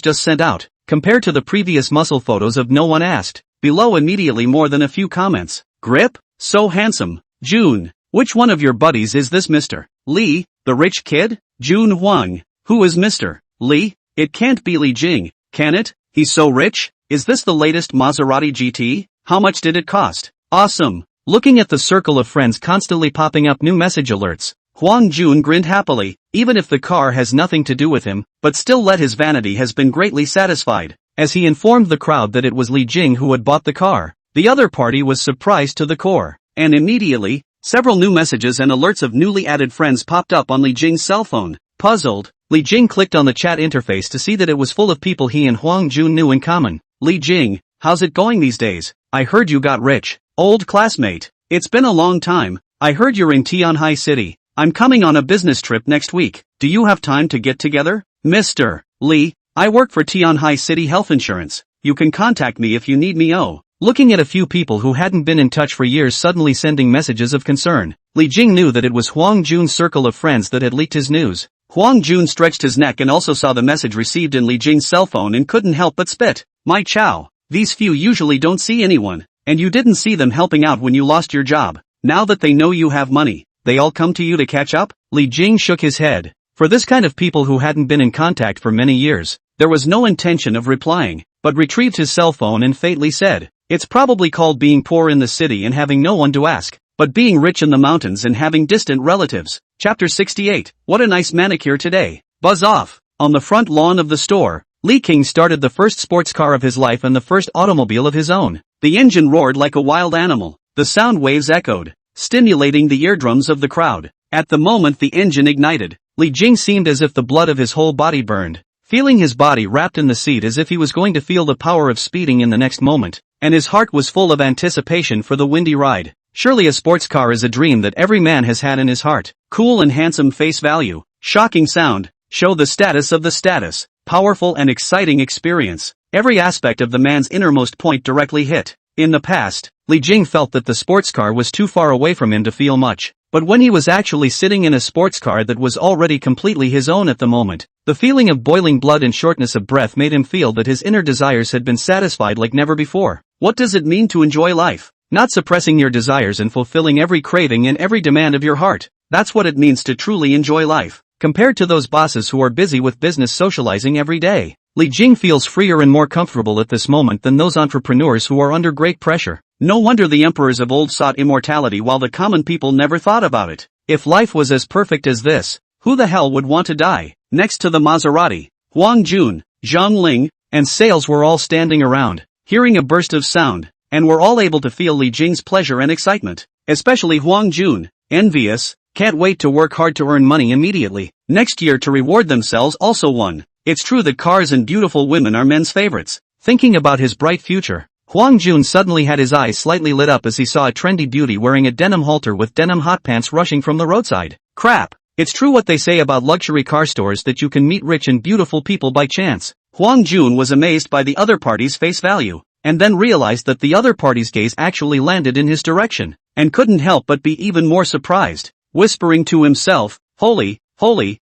just sent out, compared to the previous muscle photos of no one asked, below immediately more than a few comments. Grip? So handsome. June, which one of your buddies is this Mr. Li, the rich kid? June Huang, who is Mr. Li? It can't be Li Jing, can it? He's so rich? Is this the latest Maserati GT? How much did it cost? Awesome. Looking at the circle of friends constantly popping up new message alerts, Huang Jun grinned happily, even if the car has nothing to do with him, but still let his vanity has been greatly satisfied. As he informed the crowd that it was Li Jing who had bought the car, the other party was surprised to the core, and immediately, several new messages and alerts of newly added friends popped up on Li Jing's cell phone. Puzzled, Li Jing clicked on the chat interface to see that it was full of people he and Huang Jun knew in common. Li Jing, how's it going these days? I heard you got rich. Old classmate. It's been a long time. I heard you're in Tianhai City. I'm coming on a business trip next week. Do you have time to get together? Mr. Li, I work for Tianhai City Health Insurance. You can contact me if you need me. Oh. Looking at a few people who hadn't been in touch for years suddenly sending messages of concern, Li Jing knew that it was Huang Jun's circle of friends that had leaked his news. Huang Jun stretched his neck and also saw the message received in Li Jing's cell phone and couldn't help but spit. My chow. These few usually don't see anyone, and you didn't see them helping out when you lost your job. Now that they know you have money, they all come to you to catch up? Li Jing shook his head. For this kind of people who hadn't been in contact for many years, there was no intention of replying, but retrieved his cell phone and faintly said, "It's probably called being poor in the city and having no one to ask, but being rich in the mountains and having distant relatives." Chapter 68. What a nice manicure today. Buzz off. On the front lawn of the store, Li King started the first sports car of his life and the first automobile of his own. The engine roared like a wild animal. The sound waves echoed, stimulating the eardrums of the crowd. At the moment the engine ignited, Li Jing seemed as if the blood of his whole body burned, feeling his body wrapped in the seat as if he was going to feel the power of speeding in the next moment, and his heart was full of anticipation for the windy ride. Surely a sports car is a dream that every man has had in his heart. Cool and handsome face value, shocking sound, show the status of the status, powerful and exciting experience. Every aspect of the man's innermost point directly hit. In the past, Li Jing felt that the sports car was too far away from him to feel much, but when he was actually sitting in a sports car that was already completely his own at the moment, the feeling of boiling blood and shortness of breath made him feel that his inner desires had been satisfied like never before. What does it mean to enjoy life? Not suppressing your desires and fulfilling every craving and every demand of your heart. That's what it means to truly enjoy life. Compared to those bosses who are busy with business socializing every day, Li Jing feels freer and more comfortable at this moment than those entrepreneurs who are under great pressure. No wonder the emperors of old sought immortality while the common people never thought about it. If life was as perfect as this, who the hell would want to die? Next to the Maserati, Huang Jun, Zhang Ling, and Sales were all standing around, hearing a burst of sound, and were all able to feel Li Jing's pleasure and excitement. Especially Huang Jun, envious, can't wait to work hard to earn money immediately. Next year to reward themselves also one. It's true that cars and beautiful women are men's favorites. Thinking about his bright future, Huang Jun suddenly had his eyes slightly lit up as he saw a trendy beauty wearing a denim halter with denim hot pants rushing from the roadside. Crap! It's true what they say about luxury car stores that you can meet rich and beautiful people by chance. Huang Jun was amazed by the other party's face value, and then realized that the other party's gaze actually landed in his direction, and couldn't help but be even more surprised, whispering to himself, holy,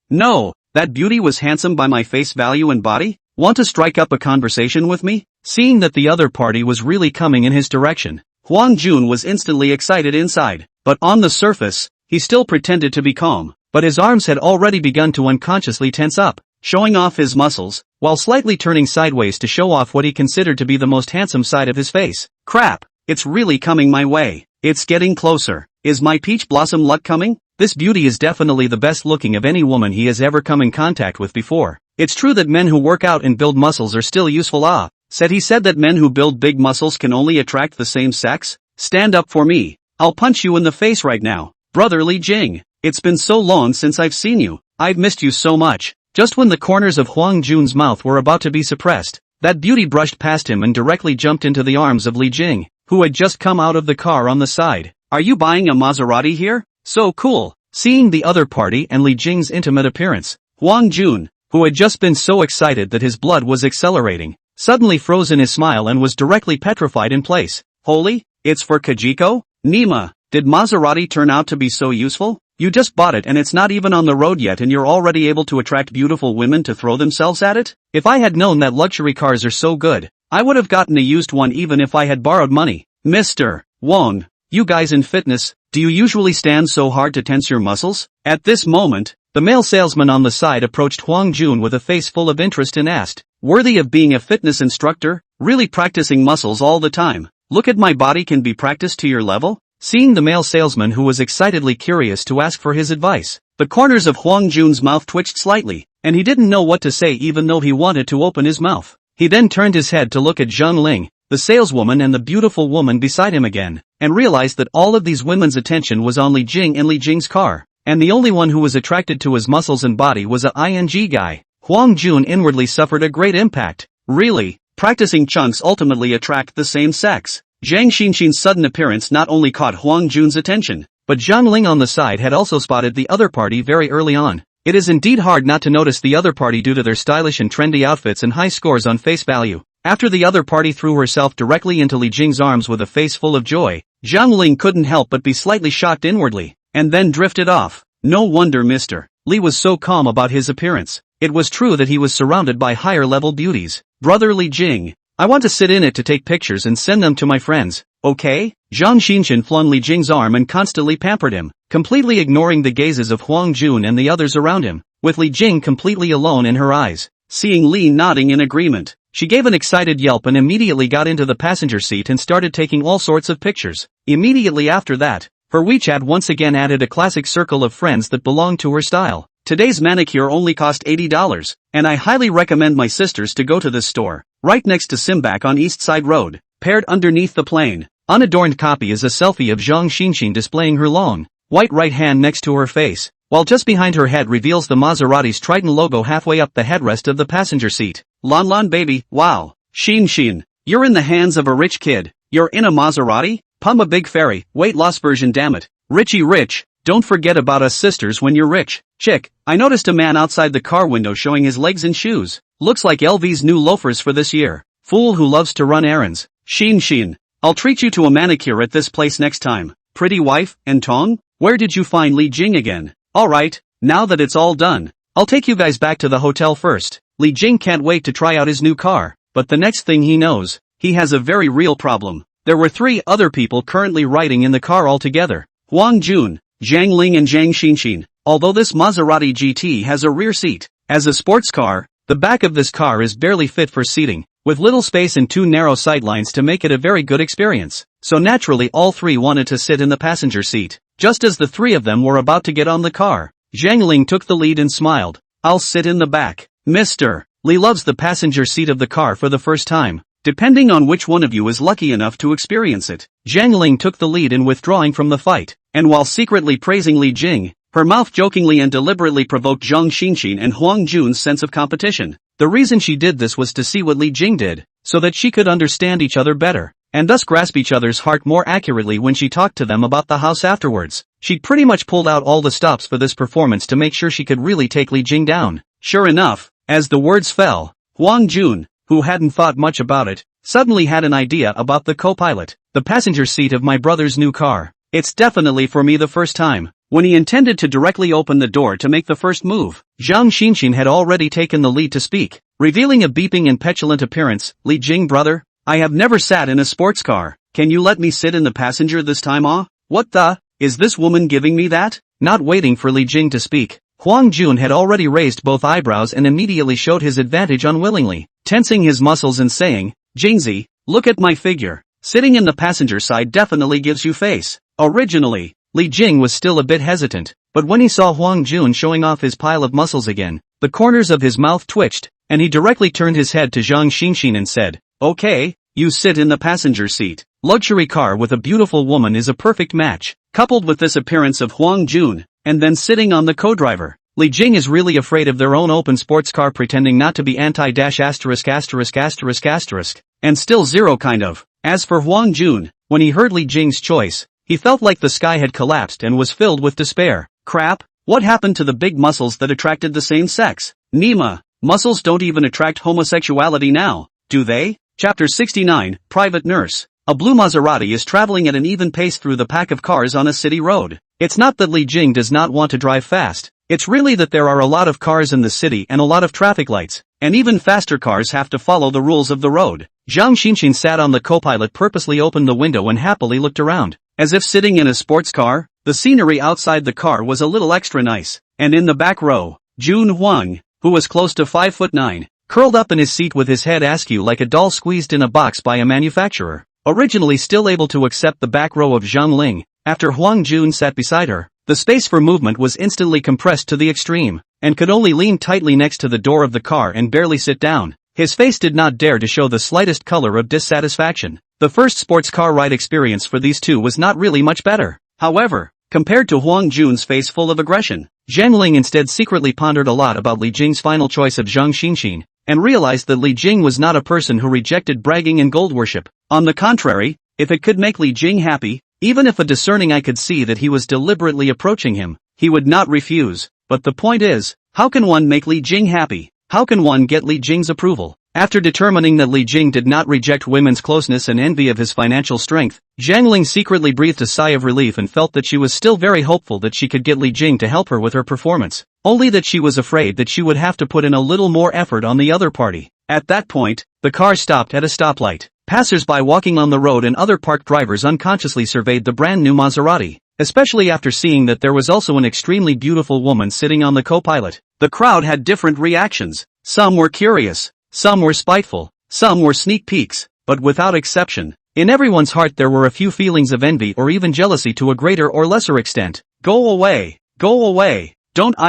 no, that beauty was handsome by my face value and body? Want to strike up a conversation with me? Seeing that the other party was really coming in his direction, Huang Jun was instantly excited inside, but on the surface, he still pretended to be calm, but his arms had already begun to unconsciously tense up, showing off his muscles, while slightly turning sideways to show off what he considered to be the most handsome side of his face. Crap, it's really coming my way. It's getting closer. Is my peach blossom luck coming? This beauty is definitely the best looking of any woman he has ever come in contact with before. It's true that men who work out and build muscles are still useful. He said that men who build big muscles can only attract the same sex? Stand up for me. I'll punch you in the face right now. Brother Li Jing, it's been so long since I've seen you. I've missed you so much. Just when the corners of Huang Jun's mouth were about to be suppressed, that beauty brushed past him and directly jumped into the arms of Li Jing, who had just come out of the car on the side. Are you buying a Maserati here? So cool. Seeing the other party and Li Jing's intimate appearance, Huang Jun, who had just been so excited that his blood was accelerating, suddenly froze in his smile and was directly petrified in place. Holy, it's for Kajiko? Nima, did Maserati turn out to be so useful? You just bought it and it's not even on the road yet and you're already able to attract beautiful women to throw themselves at it? If I had known that luxury cars are so good, I would have gotten a used one even if I had borrowed money. Mr. Wong, you guys in fitness, do you usually stand so hard to tense your muscles? At this moment, the male salesman on the side approached Huang Jun with a face full of interest and asked, worthy of being a fitness instructor? Really practicing muscles all the time? Look at my body can be practiced to your level? Seeing the male salesman who was excitedly curious to ask for his advice, the corners of Huang Jun's mouth twitched slightly, and he didn't know what to say even though he wanted to open his mouth. He then turned his head to look at Zhang Ling, the saleswoman and the beautiful woman beside him again, and realized that all of these women's attention was on Li Jing and Li Jing's car, and the only one who was attracted to his muscles and body was a ING guy. Huang Jun inwardly suffered a great impact. Really, practicing chunks ultimately attract the same sex. Zhang Xinxin's sudden appearance not only caught Huang Jun's attention, but Zhang Ling on the side had also spotted the other party very early on. It is indeed hard not to notice the other party due to their stylish and trendy outfits and high scores on face value. After the other party threw herself directly into Li Jing's arms with a face full of joy, Zhang Ling couldn't help but be slightly shocked inwardly, and then drifted off. No wonder Mr. Li was so calm about his appearance. It was true that he was surrounded by higher-level beauties. Brother Li Jing, I want to sit in it to take pictures and send them to my friends, okay? Zhang Xinxin flung Li Jing's arm and constantly pampered him, completely ignoring the gazes of Huang Jun and the others around him, with Li Jing completely alone in her eyes. Seeing Li nodding in agreement, she gave an excited yelp and immediately got into the passenger seat and started taking all sorts of pictures. Immediately after that, her WeChat once again added a classic circle of friends that belonged to her style. Today's manicure only cost $80, and I highly recommend my sisters to go to this store, right next to Simbak on East Side Road, paired underneath the plain, unadorned copy is a selfie of Zhang Xinxin displaying her long, white right hand next to her face, while just behind her head reveals the Maserati's Triton logo halfway up the headrest of the passenger seat. Lon Lon baby, wow, Xinxin, you're in the hands of a rich kid, you're in a Maserati? Pumba big fairy, weight loss version dammit, Richie rich. Don't forget about us sisters when you're rich. Chick, I noticed a man outside the car window showing his legs in shoes. Looks like LV's new loafers for this year. Fool who loves to run errands. Xin, I'll treat you to a manicure at this place next time. Pretty wife, and Tong? Where did you find Li Jing again? Alright, now that it's all done, I'll take you guys back to the hotel first. Li Jing can't wait to try out his new car, but the next thing he knows, he has a very real problem. There were 3 other people currently riding in the car altogether. Huang Jun, Zhang Ling and Zhang Xinxin. Although this Maserati GT has a rear seat, as a sports car, the back of this car is barely fit for seating, with little space and 2 narrow sidelines to make it a very good experience. So naturally all 3 wanted to sit in the passenger seat. Just as the 3 of them were about to get on the car, Zhang Ling took the lead and smiled. I'll sit in the back. Mr. Li loves the passenger seat of the car for the first time. Depending on which one of you is lucky enough to experience it. Zhang Ling took the lead in withdrawing from the fight, and while secretly praising Li Jing, her mouth jokingly and deliberately provoked Zhang Xinxin and Huang Jun's sense of competition. The reason she did this was to see what Li Jing did, so that she could understand each other better, and thus grasp each other's heart more accurately when she talked to them about the house afterwards. She'd pretty much pulled out all the stops for this performance to make sure she could really take Li Jing down. Sure enough, as the words fell, Huang Jun, who hadn't thought much about it, suddenly had an idea about the co-pilot, the passenger seat of my brother's new car. It's definitely for me the first time. When he intended to directly open the door to make the first move, Zhang Xinxin had already taken the lead to speak, revealing a beeping and petulant appearance. Li Jing brother, I have never sat in a sports car. Can you let me sit in the passenger this time? What the? Is this woman giving me that? Not waiting for Li Jing to speak, Huang Jun had already raised both eyebrows and immediately showed his advantage unwillingly, tensing his muscles and saying, Jingzi, look at my figure. Sitting in the passenger side definitely gives you face. Originally, Li Jing was still a bit hesitant, but when he saw Huang Jun showing off his pile of muscles again, the corners of his mouth twitched, and he directly turned his head to Zhang Xinxin and said, "Okay, you sit in the passenger seat. Luxury car with a beautiful woman is a perfect match." Coupled with this appearance of Huang Jun, and then sitting on the co-driver, Li Jing is really afraid of their own open sports car pretending not to be anti-*******, and still zero kind of. As for Huang Jun, when he heard Li Jing's choice, he felt like the sky had collapsed and was filled with despair. Crap, what happened to the big muscles that attracted the same sex? Nima, muscles don't even attract homosexuality now, do they? Chapter 69, Private Nurse. A blue Maserati is traveling at an even pace through the pack of cars on a city road. It's not that Li Jing does not want to drive fast, it's really that there are a lot of cars in the city and a lot of traffic lights, and even faster cars have to follow the rules of the road. Zhang Xinxin sat on the co-pilot, purposely opened the window and happily looked around. As if sitting in a sports car, the scenery outside the car was a little extra nice, and in the back row, Jun Huang, who was close to 5'9", curled up in his seat with his head askew like a doll squeezed in a box by a manufacturer. Originally still able to accept the back row of Zhang Ling, after Huang Jun sat beside her, the space for movement was instantly compressed to the extreme, and could only lean tightly next to the door of the car and barely sit down. His face did not dare to show the slightest color of dissatisfaction. The first sports car ride experience for these two was not really much better. However, compared to Huang Jun's face full of aggression, Zhang Ling instead secretly pondered a lot about Li Jing's final choice of Zhang Xinxin, and realized that Li Jing was not a person who rejected bragging and gold worship. On the contrary, if it could make Li Jing happy, even if a discerning eye could see that he was deliberately approaching him, he would not refuse. But the point is, how can one make Li Jing happy? How can one get Li Jing's approval? After determining that Li Jing did not reject women's closeness and envy of his financial strength, Zhang Ling secretly breathed a sigh of relief and felt that she was still very hopeful that she could get Li Jing to help her with her performance. Only that she was afraid that she would have to put in a little more effort on the other party. At that point, the car stopped at a stoplight. Passers-by walking on the road and other parked drivers unconsciously surveyed the brand new Maserati, especially after seeing that there was also an extremely beautiful woman sitting on the co-pilot. The crowd had different reactions. Some were curious, some were spiteful, some were sneak peeks, but without exception, in everyone's heart there were a few feelings of envy or even jealousy to a greater or lesser extent. Go away, don't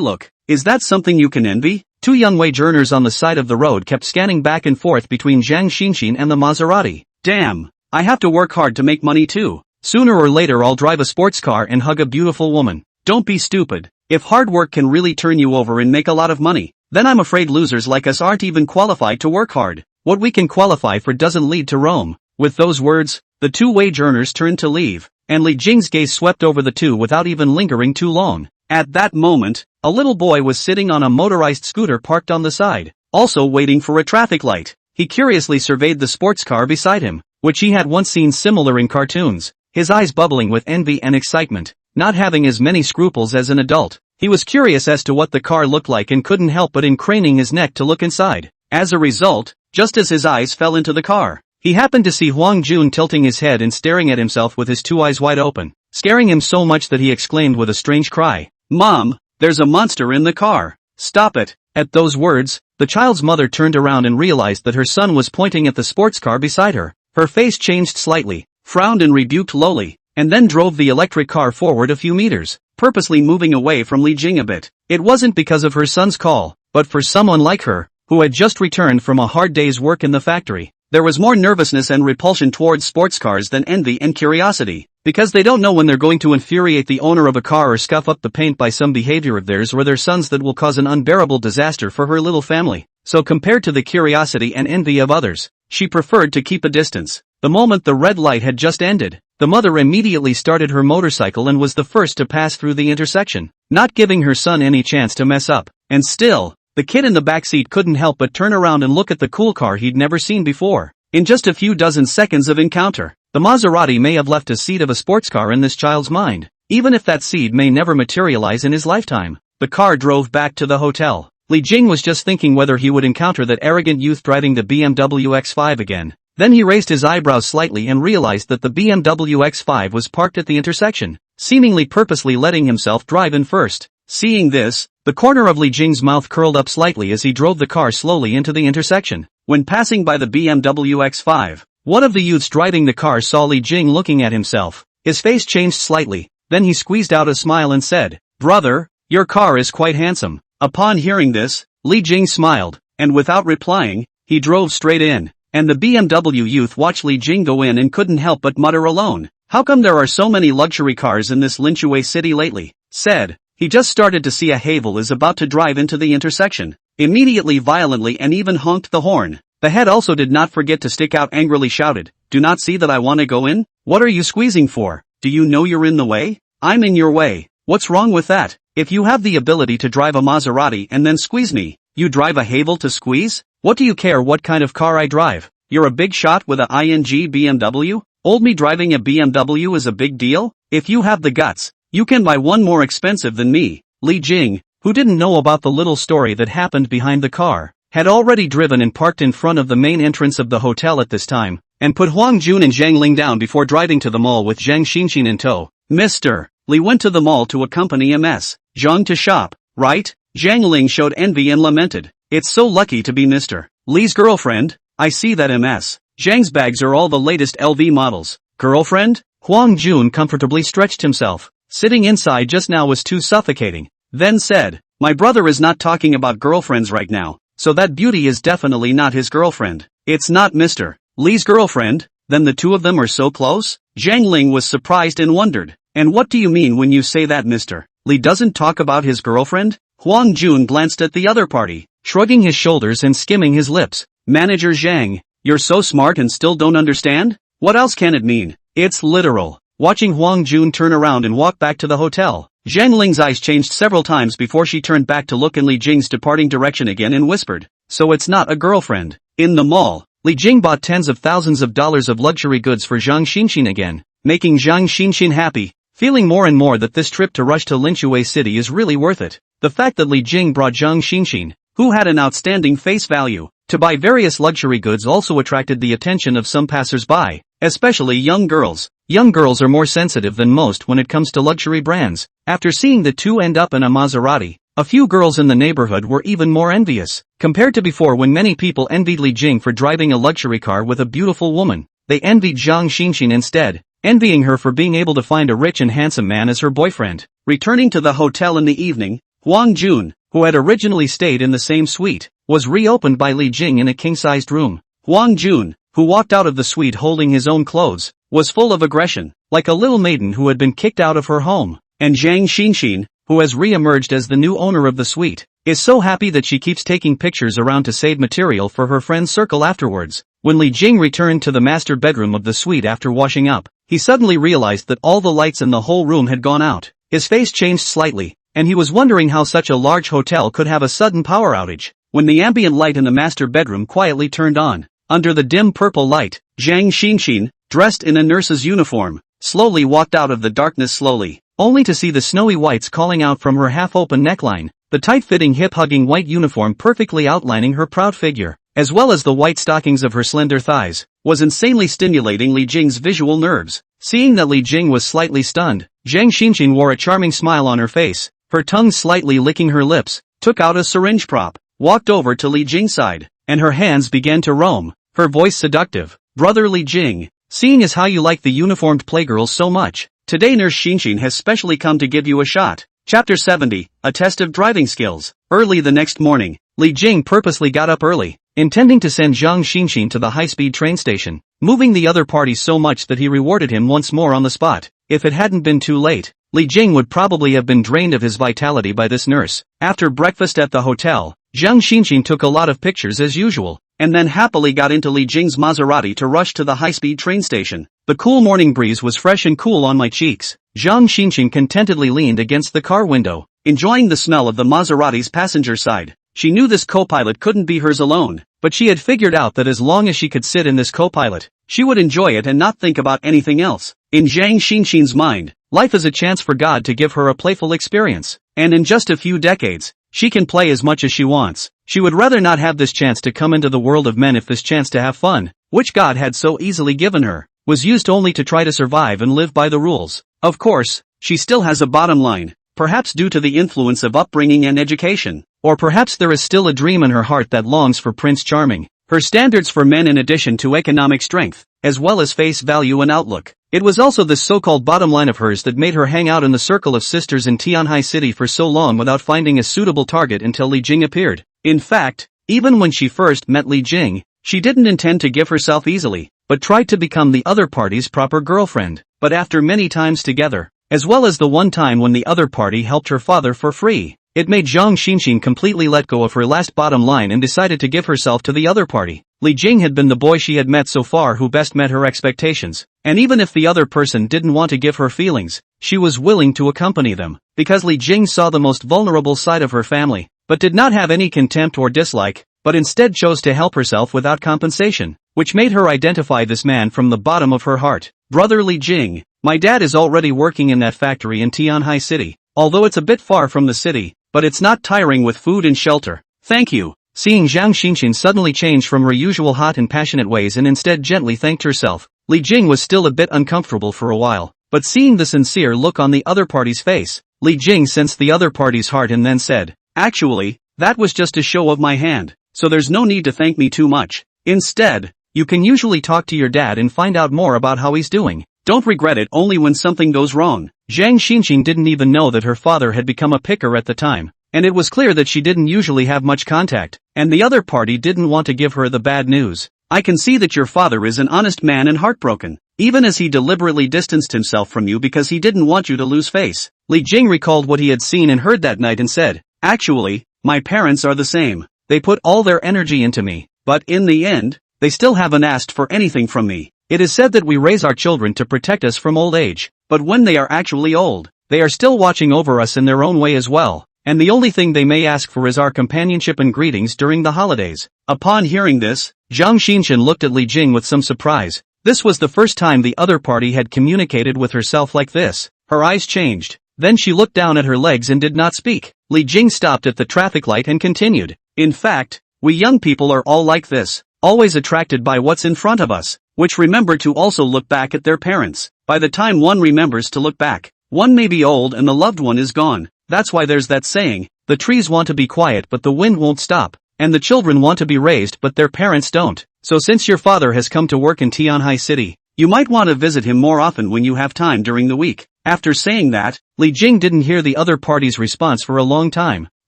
look, is that something you can envy? Two young wage earners on the side of the road kept scanning back and forth between Zhang Xinxin and the Maserati. Damn, I have to work hard to make money too. Sooner or later I'll drive a sports car and hug a beautiful woman. Don't be stupid. If hard work can really turn you over and make a lot of money, then I'm afraid losers like us aren't even qualified to work hard. What we can qualify for doesn't lead to Rome. With those words, the two wage earners turned to leave, and Li Jing's gaze swept over the two without even lingering too long. At that moment, a little boy was sitting on a motorized scooter parked on the side, also waiting for a traffic light. He curiously surveyed the sports car beside him, which he had once seen similar in cartoons, his eyes bubbling with envy and excitement. Not having as many scruples as an adult, he was curious as to what the car looked like and couldn't help but in craning his neck to look inside. As a result, just as his eyes fell into the car, he happened to see Huang Jun tilting his head and staring at himself with his two eyes wide open, scaring him so much that he exclaimed with a strange cry, "Mom, there's a monster in the car. Stop it." At those words, the child's mother turned around and realized that her son was pointing at the sports car beside her. Her face changed slightly, frowned and rebuked lowly, and then drove the electric car forward a few meters, purposely moving away from Li Jing a bit. It wasn't because of her son's call, but for someone like her, who had just returned from a hard day's work in the factory. There was more nervousness and repulsion towards sports cars than envy and curiosity, because they don't know when they're going to infuriate the owner of a car or scuff up the paint by some behavior of theirs or their son's that will cause an unbearable disaster for her little family. So compared to the curiosity and envy of others, she preferred to keep a distance. The moment the red light had just ended, the mother immediately started her motorcycle and was the first to pass through the intersection, not giving her son any chance to mess up. And still, the kid in the backseat couldn't help but turn around and look at the cool car he'd never seen before. In just a few dozen seconds of encounter, the Maserati may have left a seed of a sports car in this child's mind, even if that seed may never materialize in his lifetime. The car drove back to the hotel. Li Jing was just thinking whether he would encounter that arrogant youth driving the BMW X5 again. Then he raised his eyebrows slightly and realized that the BMW X5 was parked at the intersection, seemingly purposely letting himself drive in first. Seeing this, the corner of Li Jing's mouth curled up slightly as he drove the car slowly into the intersection. When passing by the BMW X5, one of the youths driving the car saw Li Jing looking at himself. His face changed slightly, then he squeezed out a smile and said, "Brother, your car is quite handsome." Upon hearing this, Li Jing smiled, and without replying, he drove straight in. And the BMW youth watched Li Jing go in and couldn't help but mutter alone, "How come there are so many luxury cars in this Linshui city lately?" Said, he just started to see a Havel is about to drive into the intersection. Immediately violently and even honked the horn. The head also did not forget to stick out angrily shouted, "Do not see that I want to go in? What are you squeezing for? Do you know you're in the way? I'm in your way. What's wrong with that? If you have the ability to drive a Maserati and then squeeze me, you drive a Havel to squeeze? What do you care what kind of car I drive? You're a big shot with a ing BMW? Old me driving a BMW is a big deal? If you have the guts, you can buy one more expensive than me." Li Jing, who didn't know about the little story that happened behind the car, had already driven and parked in front of the main entrance of the hotel at this time, and put Huang Jun and Zhang Ling down before driving to the mall with Zhang Xinxin in tow. Mr. Li went to the mall to accompany Ms. Zhang to shop, right? Zhang Ling showed envy and lamented, "It's so lucky to be Mr. Li's girlfriend. I see that Ms. Zhang's bags are all the latest LV models." Girlfriend? Huang Jun comfortably stretched himself. Sitting inside just now was too suffocating. Then said, "My brother is not talking about girlfriends right now, so that beauty is definitely not his girlfriend. It's not Mr. Li's girlfriend, then the two of them are so close?" Zhang Ling was surprised and wondered, "And what do you mean when you say that Mr. Li doesn't talk about his girlfriend?" Huang Jun glanced at the other party, shrugging his shoulders and skimming his lips. "Manager Zhang, you're so smart and still don't understand? What else can it mean? It's literal." Watching Huang Jun turn around and walk back to the hotel, Zhang Ling's eyes changed several times before she turned back to look in Li Jing's departing direction again and whispered, "So it's not a girlfriend." In the mall, Li Jing bought tens of thousands of dollars of luxury goods for Zhang Xinxin again, making Zhang Xinxin happy, feeling more and more that this trip to rush to Linshui City is really worth it. The fact that Li Jing brought Zhang Xinxin, who had an outstanding face value, to buy various luxury goods also attracted the attention of some passers-by, especially young girls. Young girls are more sensitive than most when it comes to luxury brands. After seeing the two end up in a Maserati, a few girls in the neighborhood were even more envious. Compared to before when many people envied Li Jing for driving a luxury car with a beautiful woman, they envied Zhang Xinxin instead, envying her for being able to find a rich and handsome man as her boyfriend. Returning to the hotel in the evening, Huang Jun, who had originally stayed in the same suite, was reopened by Li Jing in a king-sized room. Huang Jun, who walked out of the suite holding his own clothes, was full of aggression, like a little maiden who had been kicked out of her home. And Zhang Xinxin, who has re-emerged as the new owner of the suite, is so happy that she keeps taking pictures around to save material for her friend's circle afterwards. When Li Jing returned to the master bedroom of the suite after washing up, he suddenly realized that all the lights in the whole room had gone out. His face changed slightly, and he was wondering how such a large hotel could have a sudden power outage. When the ambient light in the master bedroom quietly turned on, under the dim purple light, Zhang Xinxin, dressed in a nurse's uniform, slowly walked out of the darkness slowly, only to see the snowy whites calling out from her half-open neckline, the tight-fitting hip-hugging white uniform perfectly outlining her proud figure, as well as the white stockings of her slender thighs, was insanely stimulating Li Jing's visual nerves. Seeing that Li Jing was slightly stunned, Zhang Xinxin wore a charming smile on her face, her tongue slightly licking her lips, took out a syringe prop, walked over to Li Jing's side, and her hands began to roam, her voice seductive. "Brother Li Jing, seeing as how you like the uniformed playgirls so much, today Nurse Xinxin has specially come to give you a shot." Chapter 70, A Test of Driving Skills. Early the next morning, Li Jing purposely got up early, intending to send Zhang Xinxin to the high-speed train station, moving the other party so much that he rewarded him once more on the spot. If it hadn't been too late, Li Jing would probably have been drained of his vitality by this nurse. After breakfast at the hotel, Zhang Xinxin took a lot of pictures as usual, and then happily got into Li Jing's Maserati to rush to the high-speed train station. The cool morning breeze was fresh and cool on my cheeks. Zhang Xinxin contentedly leaned against the car window, enjoying the smell of the Maserati's passenger side. She knew this co-pilot couldn't be hers alone, but she had figured out that as long as she could sit in this co-pilot, she would enjoy it and not think about anything else. In Zhang Xinxin's mind, life is a chance for God to give her a playful experience, and in just a few decades, she can play as much as she wants. She would rather not have this chance to come into the world of men if this chance to have fun, which God had so easily given her, was used only to try to survive and live by the rules. Of course, she still has a bottom line, perhaps due to the influence of upbringing and education, or perhaps there is still a dream in her heart that longs for Prince Charming. Her standards for men in addition to economic strength, as well as face value and outlook, It was also this so-called bottom line of hers that made her hang out in the circle of sisters in Tianhai City for so long without finding a suitable target until Li Jing appeared. In fact, even when she first met Li Jing, she didn't intend to give herself easily, but tried to become the other party's proper girlfriend. But after many times together, as well as the one time when the other party helped her father for free, it made Zhang Xinxin completely let go of her last bottom line and decided to give herself to the other party. Li Jing had been the boy she had met so far who best met her expectations, and even if the other person didn't want to give her feelings, she was willing to accompany them, because Li Jing saw the most vulnerable side of her family, but did not have any contempt or dislike, but instead chose to help herself without compensation, which made her identify this man from the bottom of her heart. Brother Li Jing, my dad is already working in that factory in Tianhai City, although it's a bit far from the city, but it's not tiring with food and shelter. Thank you. Seeing Zhang Xinxin suddenly change from her usual hot and passionate ways and instead gently thanked herself, Li Jing was still a bit uncomfortable for a while, but seeing the sincere look on the other party's face, Li Jing sensed the other party's heart and then said, actually, that was just a show of my hand, so there's no need to thank me too much. Instead, you can usually talk to your dad and find out more about how he's doing. Don't regret it only when something goes wrong. Zhang Xinxin didn't even know that her father had become a picker at the time, and it was clear that she didn't usually have much contact, and the other party didn't want to give her the bad news. I can see that your father is an honest man and heartbroken, even as he deliberately distanced himself from you because he didn't want you to lose face. Li Jing recalled what he had seen and heard that night and said, actually, my parents are the same. They put all their energy into me, but in the end, they still haven't asked for anything from me. It is said that we raise our children to protect us from old age, but when they are actually old, they are still watching over us in their own way as well, and the only thing they may ask for is our companionship and greetings during the holidays. Upon hearing this, Zhang Xinxin looked at Li Jing with some surprise. This was the first time the other party had communicated with herself like this. Her eyes changed. Then she looked down at her legs and did not speak. Li Jing stopped at the traffic light and continued. In fact, we young people are all like this, always attracted by what's in front of us, which remember to also look back at their parents. By the time one remembers to look back, one may be old and the loved one is gone. That's why there's that saying, the trees want to be quiet but the wind won't stop, and the children want to be raised but their parents don't. So since your father has come to work in Tianhai City, you might want to visit him more often when you have time during the week. After saying that, Li Jing didn't hear the other party's response for a long time.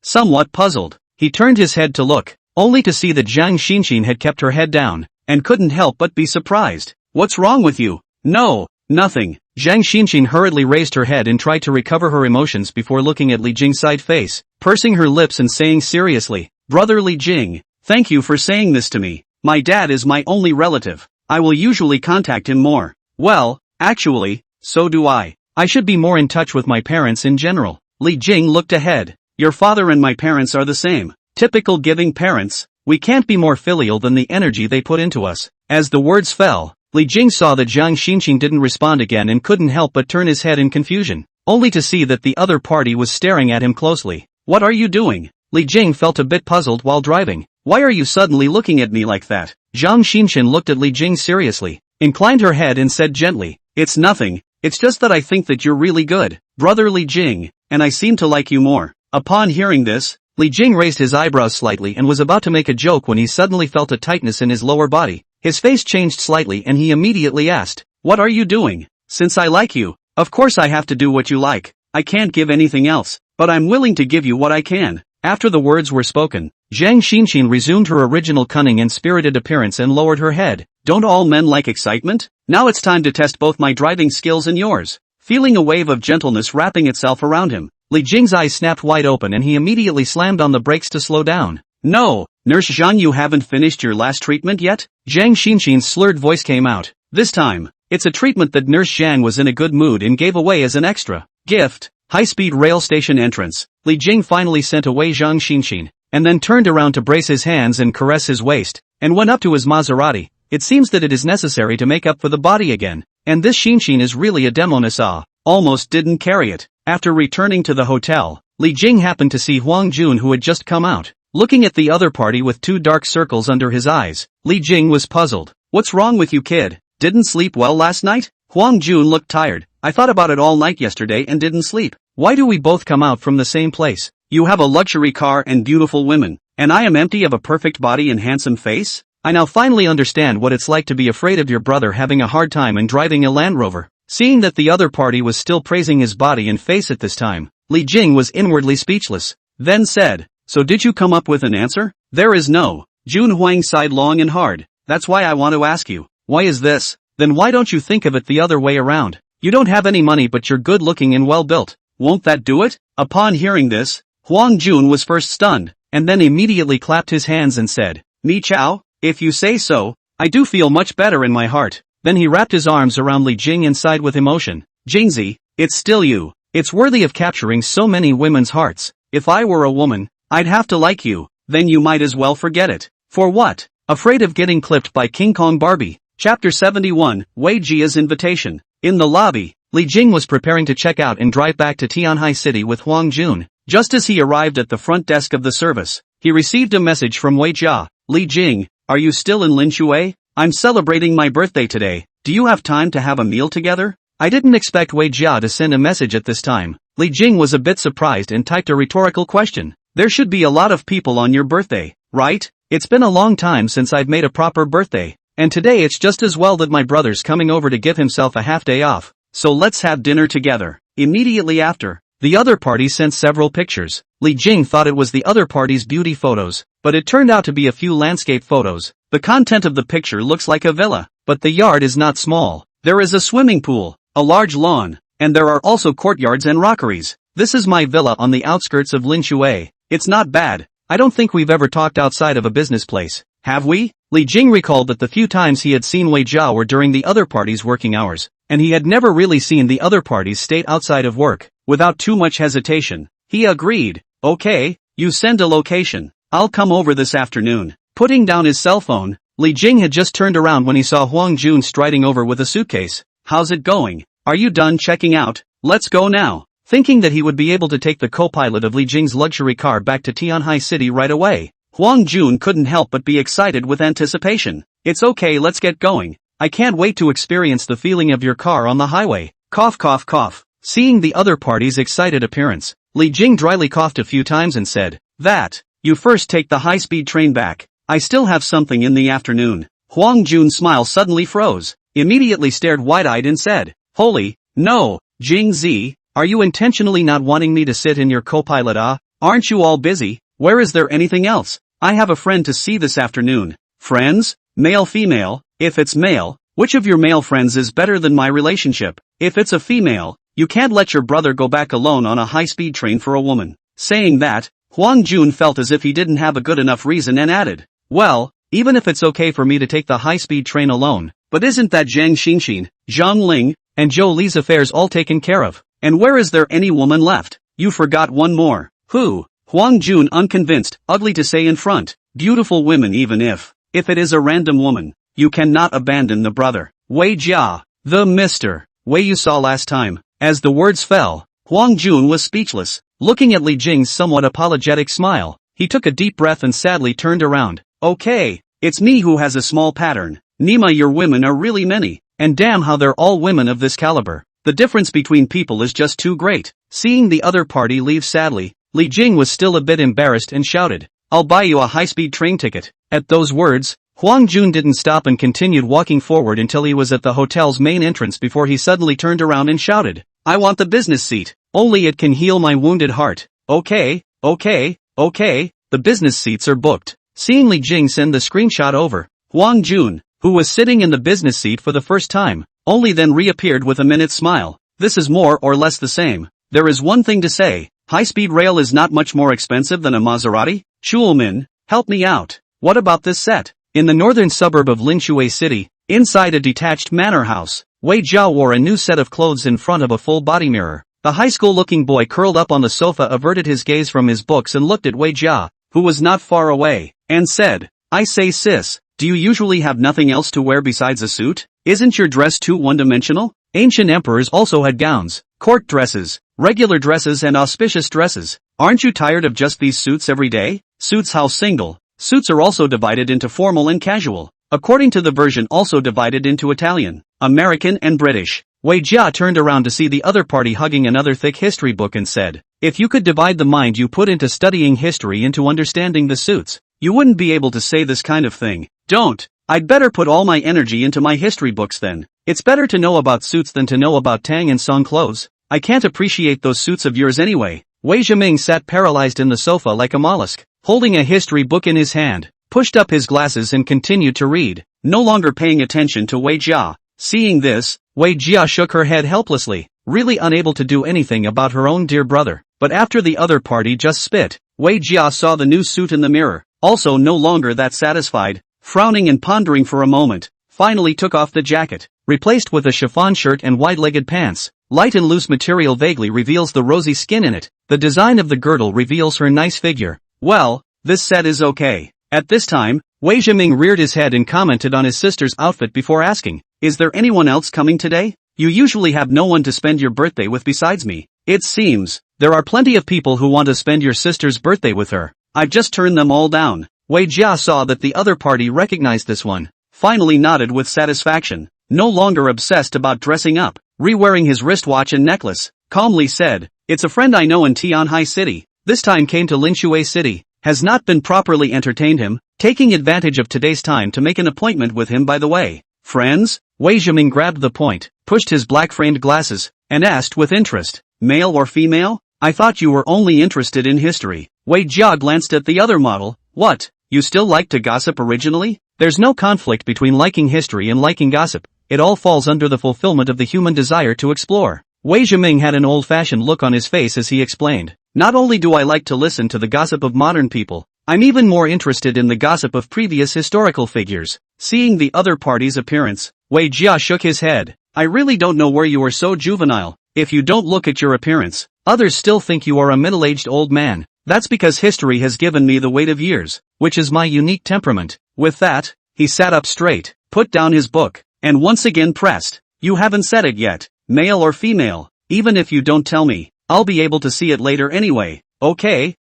Somewhat puzzled, he turned his head to look, only to see that Zhang Xinxin had kept her head down, and couldn't help but be surprised. What's wrong with you? No, nothing. Zhang Xinxin hurriedly raised her head and tried to recover her emotions before looking at Li Jing's side face, pursing her lips and saying seriously, Brother Li Jing, thank you for saying this to me. My dad is my only relative. I will usually contact him more. Well, actually, so do I. I should be more in touch with my parents in general. Li Jing looked ahead. Your father and my parents are the same. Typical giving parents. We can't be more filial than the energy they put into us. As the words fell, Li Jing saw that Zhang Xinxin didn't respond again and couldn't help but turn his head in confusion, only to see that the other party was staring at him closely. What are you doing? Li Jing felt a bit puzzled while driving. Why are you suddenly looking at me like that? Zhang Xinxin looked at Li Jing seriously, inclined her head and said gently, it's nothing, it's just that I think that you're really good, Brother Li Jing, and I seem to like you more. Upon hearing this, Li Jing raised his eyebrows slightly and was about to make a joke when he suddenly felt a tightness in his lower body. His face changed slightly and he immediately asked, what are you doing? Since I like you, of course I have to do what you like. I can't give anything else, but I'm willing to give you what I can. After the words were spoken, Zhang Xinxin resumed her original cunning and spirited appearance and lowered her head. Don't all men like excitement? Now it's time to test both my driving skills and yours. Feeling a wave of gentleness wrapping itself around him, Li Jing's eyes snapped wide open and he immediately slammed on the brakes to slow down. No, Nurse Zhang, you haven't finished your last treatment yet? Zhang Xinxin's slurred voice came out. This time, it's a treatment that Nurse Zhang was in a good mood and gave away as an extra gift. High-speed rail station entrance. Li Jing finally sent away Zhang Xinxin, and then turned around to brace his hands and caress his waist, and went up to his Maserati. It seems that it is necessary to make up for the body again, and this Xinxin is really a demonessa. Almost didn't carry it. After returning to the hotel, Li Jing happened to see Huang Jun who had just come out, looking at the other party with two dark circles under his eyes. Li Jing was puzzled. What's wrong with you, kid? Didn't sleep well last night? Huang Jun looked tired. I thought about it all night yesterday and didn't sleep. Why do we both come out from the same place? You have a luxury car and beautiful women, and I am empty of a perfect body and handsome face? I now finally understand what it's like to be afraid of your brother having a hard time and driving a Land Rover. Seeing that the other party was still praising his body and face at this time, Li Jing was inwardly speechless, then said, "So did you come up with an answer?" "There is no." Jun Huang sighed long and hard. "That's why I want to ask you. Why is this?" "Then why don't you think of it the other way around? You don't have any money but you're good looking and well built. Won't that do it?" Upon hearing this, Huang Jun was first stunned, and then immediately clapped his hands and said, "Mi Chao, if you say so, I do feel much better in my heart." Then he wrapped his arms around Li Jing and sighed with emotion. "Jingzi, it's still you. It's worthy of capturing so many women's hearts. If I were a woman, I'd have to like you. Then you might as well forget it." "For what?" Afraid of getting clipped by King Kong Barbie. Chapter 71, Wei Jia's Invitation. In the lobby, Li Jing was preparing to check out and drive back to Tianhai City with Huang Jun. Just as he arrived at the front desk of the service, he received a message from Wei Jia. "Li Jing, are you still in Linshui? I'm celebrating my birthday today. Do you have time to have a meal together?" I didn't expect Wei Jia to send a message at this time. Li Jing was a bit surprised and typed a rhetorical question. "There should be a lot of people on your birthday, right? It's been a long time since I've made a proper birthday. And today it's just as well that my brother's coming over to give himself a half day off. So let's have dinner together." Immediately after, the other party sent several pictures. Li Jing thought it was the other party's beauty photos, but it turned out to be a few landscape photos. The content of the picture looks like a villa, but the yard is not small. There is a swimming pool, a large lawn, and there are also courtyards and rockeries. "This is my villa on the outskirts of Linshui. It's not bad. I don't think we've ever talked outside of a business place, have we?" Li Jing recalled that the few times he had seen Wei Jia were during the other party's working hours, and he had never really seen the other parties state outside of work. Without too much hesitation, he agreed. "Okay, you send a location. I'll come over this afternoon." Putting down his cell phone, Li Jing had just turned around when he saw Huang Jun striding over with a suitcase. "How's it going? Are you done checking out? Let's go now." Thinking that he would be able to take the co-pilot of Li Jing's luxury car back to Tianhai City right away, Huang Jun couldn't help but be excited with anticipation. "It's okay, let's get going. I can't wait to experience the feeling of your car on the highway." Cough cough cough. Seeing the other party's excited appearance, Li Jing dryly coughed a few times and said, "That, you first take the high-speed train back. I still have something in the afternoon." Huang Jun's smile suddenly froze, immediately stared wide-eyed and said, "Holy, no, Jingzi, are you intentionally not wanting me to sit in your co-pilot? Aren't you all busy? Where is there anything else? I have a friend to see this afternoon." "Friends? Male female? If it's male, which of your male friends is better than my relationship? If it's a female, you can't let your brother go back alone on a high-speed train for a woman." Saying that, Huang Jun felt as if he didn't have a good enough reason and added, "Well, even if it's okay for me to take the high-speed train alone, but isn't that Zhang Xinxin, Zhang Ling, and Zhou Li's affairs all taken care of? And where is there any woman left? You forgot one more." "Who?" Huang Jun unconvinced, ugly to say in front. "Beautiful women, even if it is a random woman. You cannot abandon the brother. Wei Jia, the Mr. Wei you saw last time." As the words fell, Huang Jun was speechless, looking at Li Jing's somewhat apologetic smile. He took a deep breath and sadly turned around. "Okay, it's me who has a small pattern. Nima, your women are really many, and damn how they're all women of this caliber. The difference between people is just too great." Seeing the other party leave sadly, Li Jing was still a bit embarrassed and shouted, "I'll buy you a high-speed train ticket." At those words, Huang Jun didn't stop and continued walking forward until he was at the hotel's main entrance before he suddenly turned around and shouted, "I want the business seat. Only it can heal my wounded heart." Okay, the business seats are booked." Seeing Li Jing send the screenshot over, Huang Jun, who was sitting in the business seat for the first time, only then reappeared with a minute's smile. "This is more or less the same. There is one thing to say. High-speed rail is not much more expensive than a Maserati. Chulmin, help me out. What about this set?" In the northern suburb of Linshui City, inside a detached manor house, Wei Jia wore a new set of clothes in front of a full body mirror. The high school-looking boy curled up on the sofa averted his gaze from his books and looked at Wei Jia, who was not far away, and said, "I say sis, do you usually have nothing else to wear besides a suit? Isn't your dress too one-dimensional?" Ancient emperors also had gowns, court dresses, regular dresses and auspicious dresses. "Aren't you tired of just these suits every day?" Suits how single. Suits are also divided into formal and casual, according to the version also divided into Italian, American and British. Wei Jia turned around to see the other party hugging another thick history book and said, "If you could divide the mind you put into studying history into understanding the suits, you wouldn't be able to say this kind of thing." "Don't," I'd better put all my energy into my history books then. It's better to know about suits than to know about Tang and Song clothes. I can't appreciate those suits of yours anyway. Wei Zhiming sat paralyzed in the sofa like a mollusk, holding a history book in his hand, pushed up his glasses and continued to read, no longer paying attention to Wei Jia. Seeing this, Wei Jia shook her head helplessly, really unable to do anything about her own dear brother. But after the other party just spit, Wei Jia saw the new suit in the mirror, also no longer that satisfied, frowning and pondering for a moment, finally took off the jacket, replaced with a chiffon shirt and wide-legged pants. Light and loose material vaguely reveals the rosy skin in it. The design of the girdle reveals her nice figure. Well, this set is okay. At this time, Wei Zhiming reared his head and commented on his sister's outfit before asking, "Is there anyone else coming today? You usually have no one to spend your birthday with besides me." "It seems there are plenty of people who want to spend your sister's birthday with her. I've just turned them all down." Wei Jia saw that the other party recognized this one, finally nodded with satisfaction, no longer obsessed about dressing up, re-wearing his wristwatch and necklace, calmly said, "It's a friend I know in Tianhai City. This time came to Linshui City. Has not been properly entertained him, taking advantage of today's time to make an appointment with him by the way." "Friends?" Wei Zhiming grabbed the point, pushed his black-framed glasses, and asked with interest, "Male or female? I thought you were only interested in history." Wei Jia glanced at the other model. "What, you still like to gossip originally?" "There's no conflict between liking history and liking gossip. It all falls under the fulfillment of the human desire to explore." Wei Zhiming had an old-fashioned look on his face as he explained, "Not only do I like to listen to the gossip of modern people, I'm even more interested in the gossip of previous historical figures." Seeing the other party's appearance, Wei Jia shook his head. "I really don't know where you are so juvenile. If you don't look at your appearance, others still think you are a middle-aged old man. That's because history has given me the weight of years, which is my unique temperament." With that, he sat up straight, put down his book, and once again pressed, "You haven't said it yet. Male or female? Even if you don't tell me, I'll be able to see it later anyway." Okay,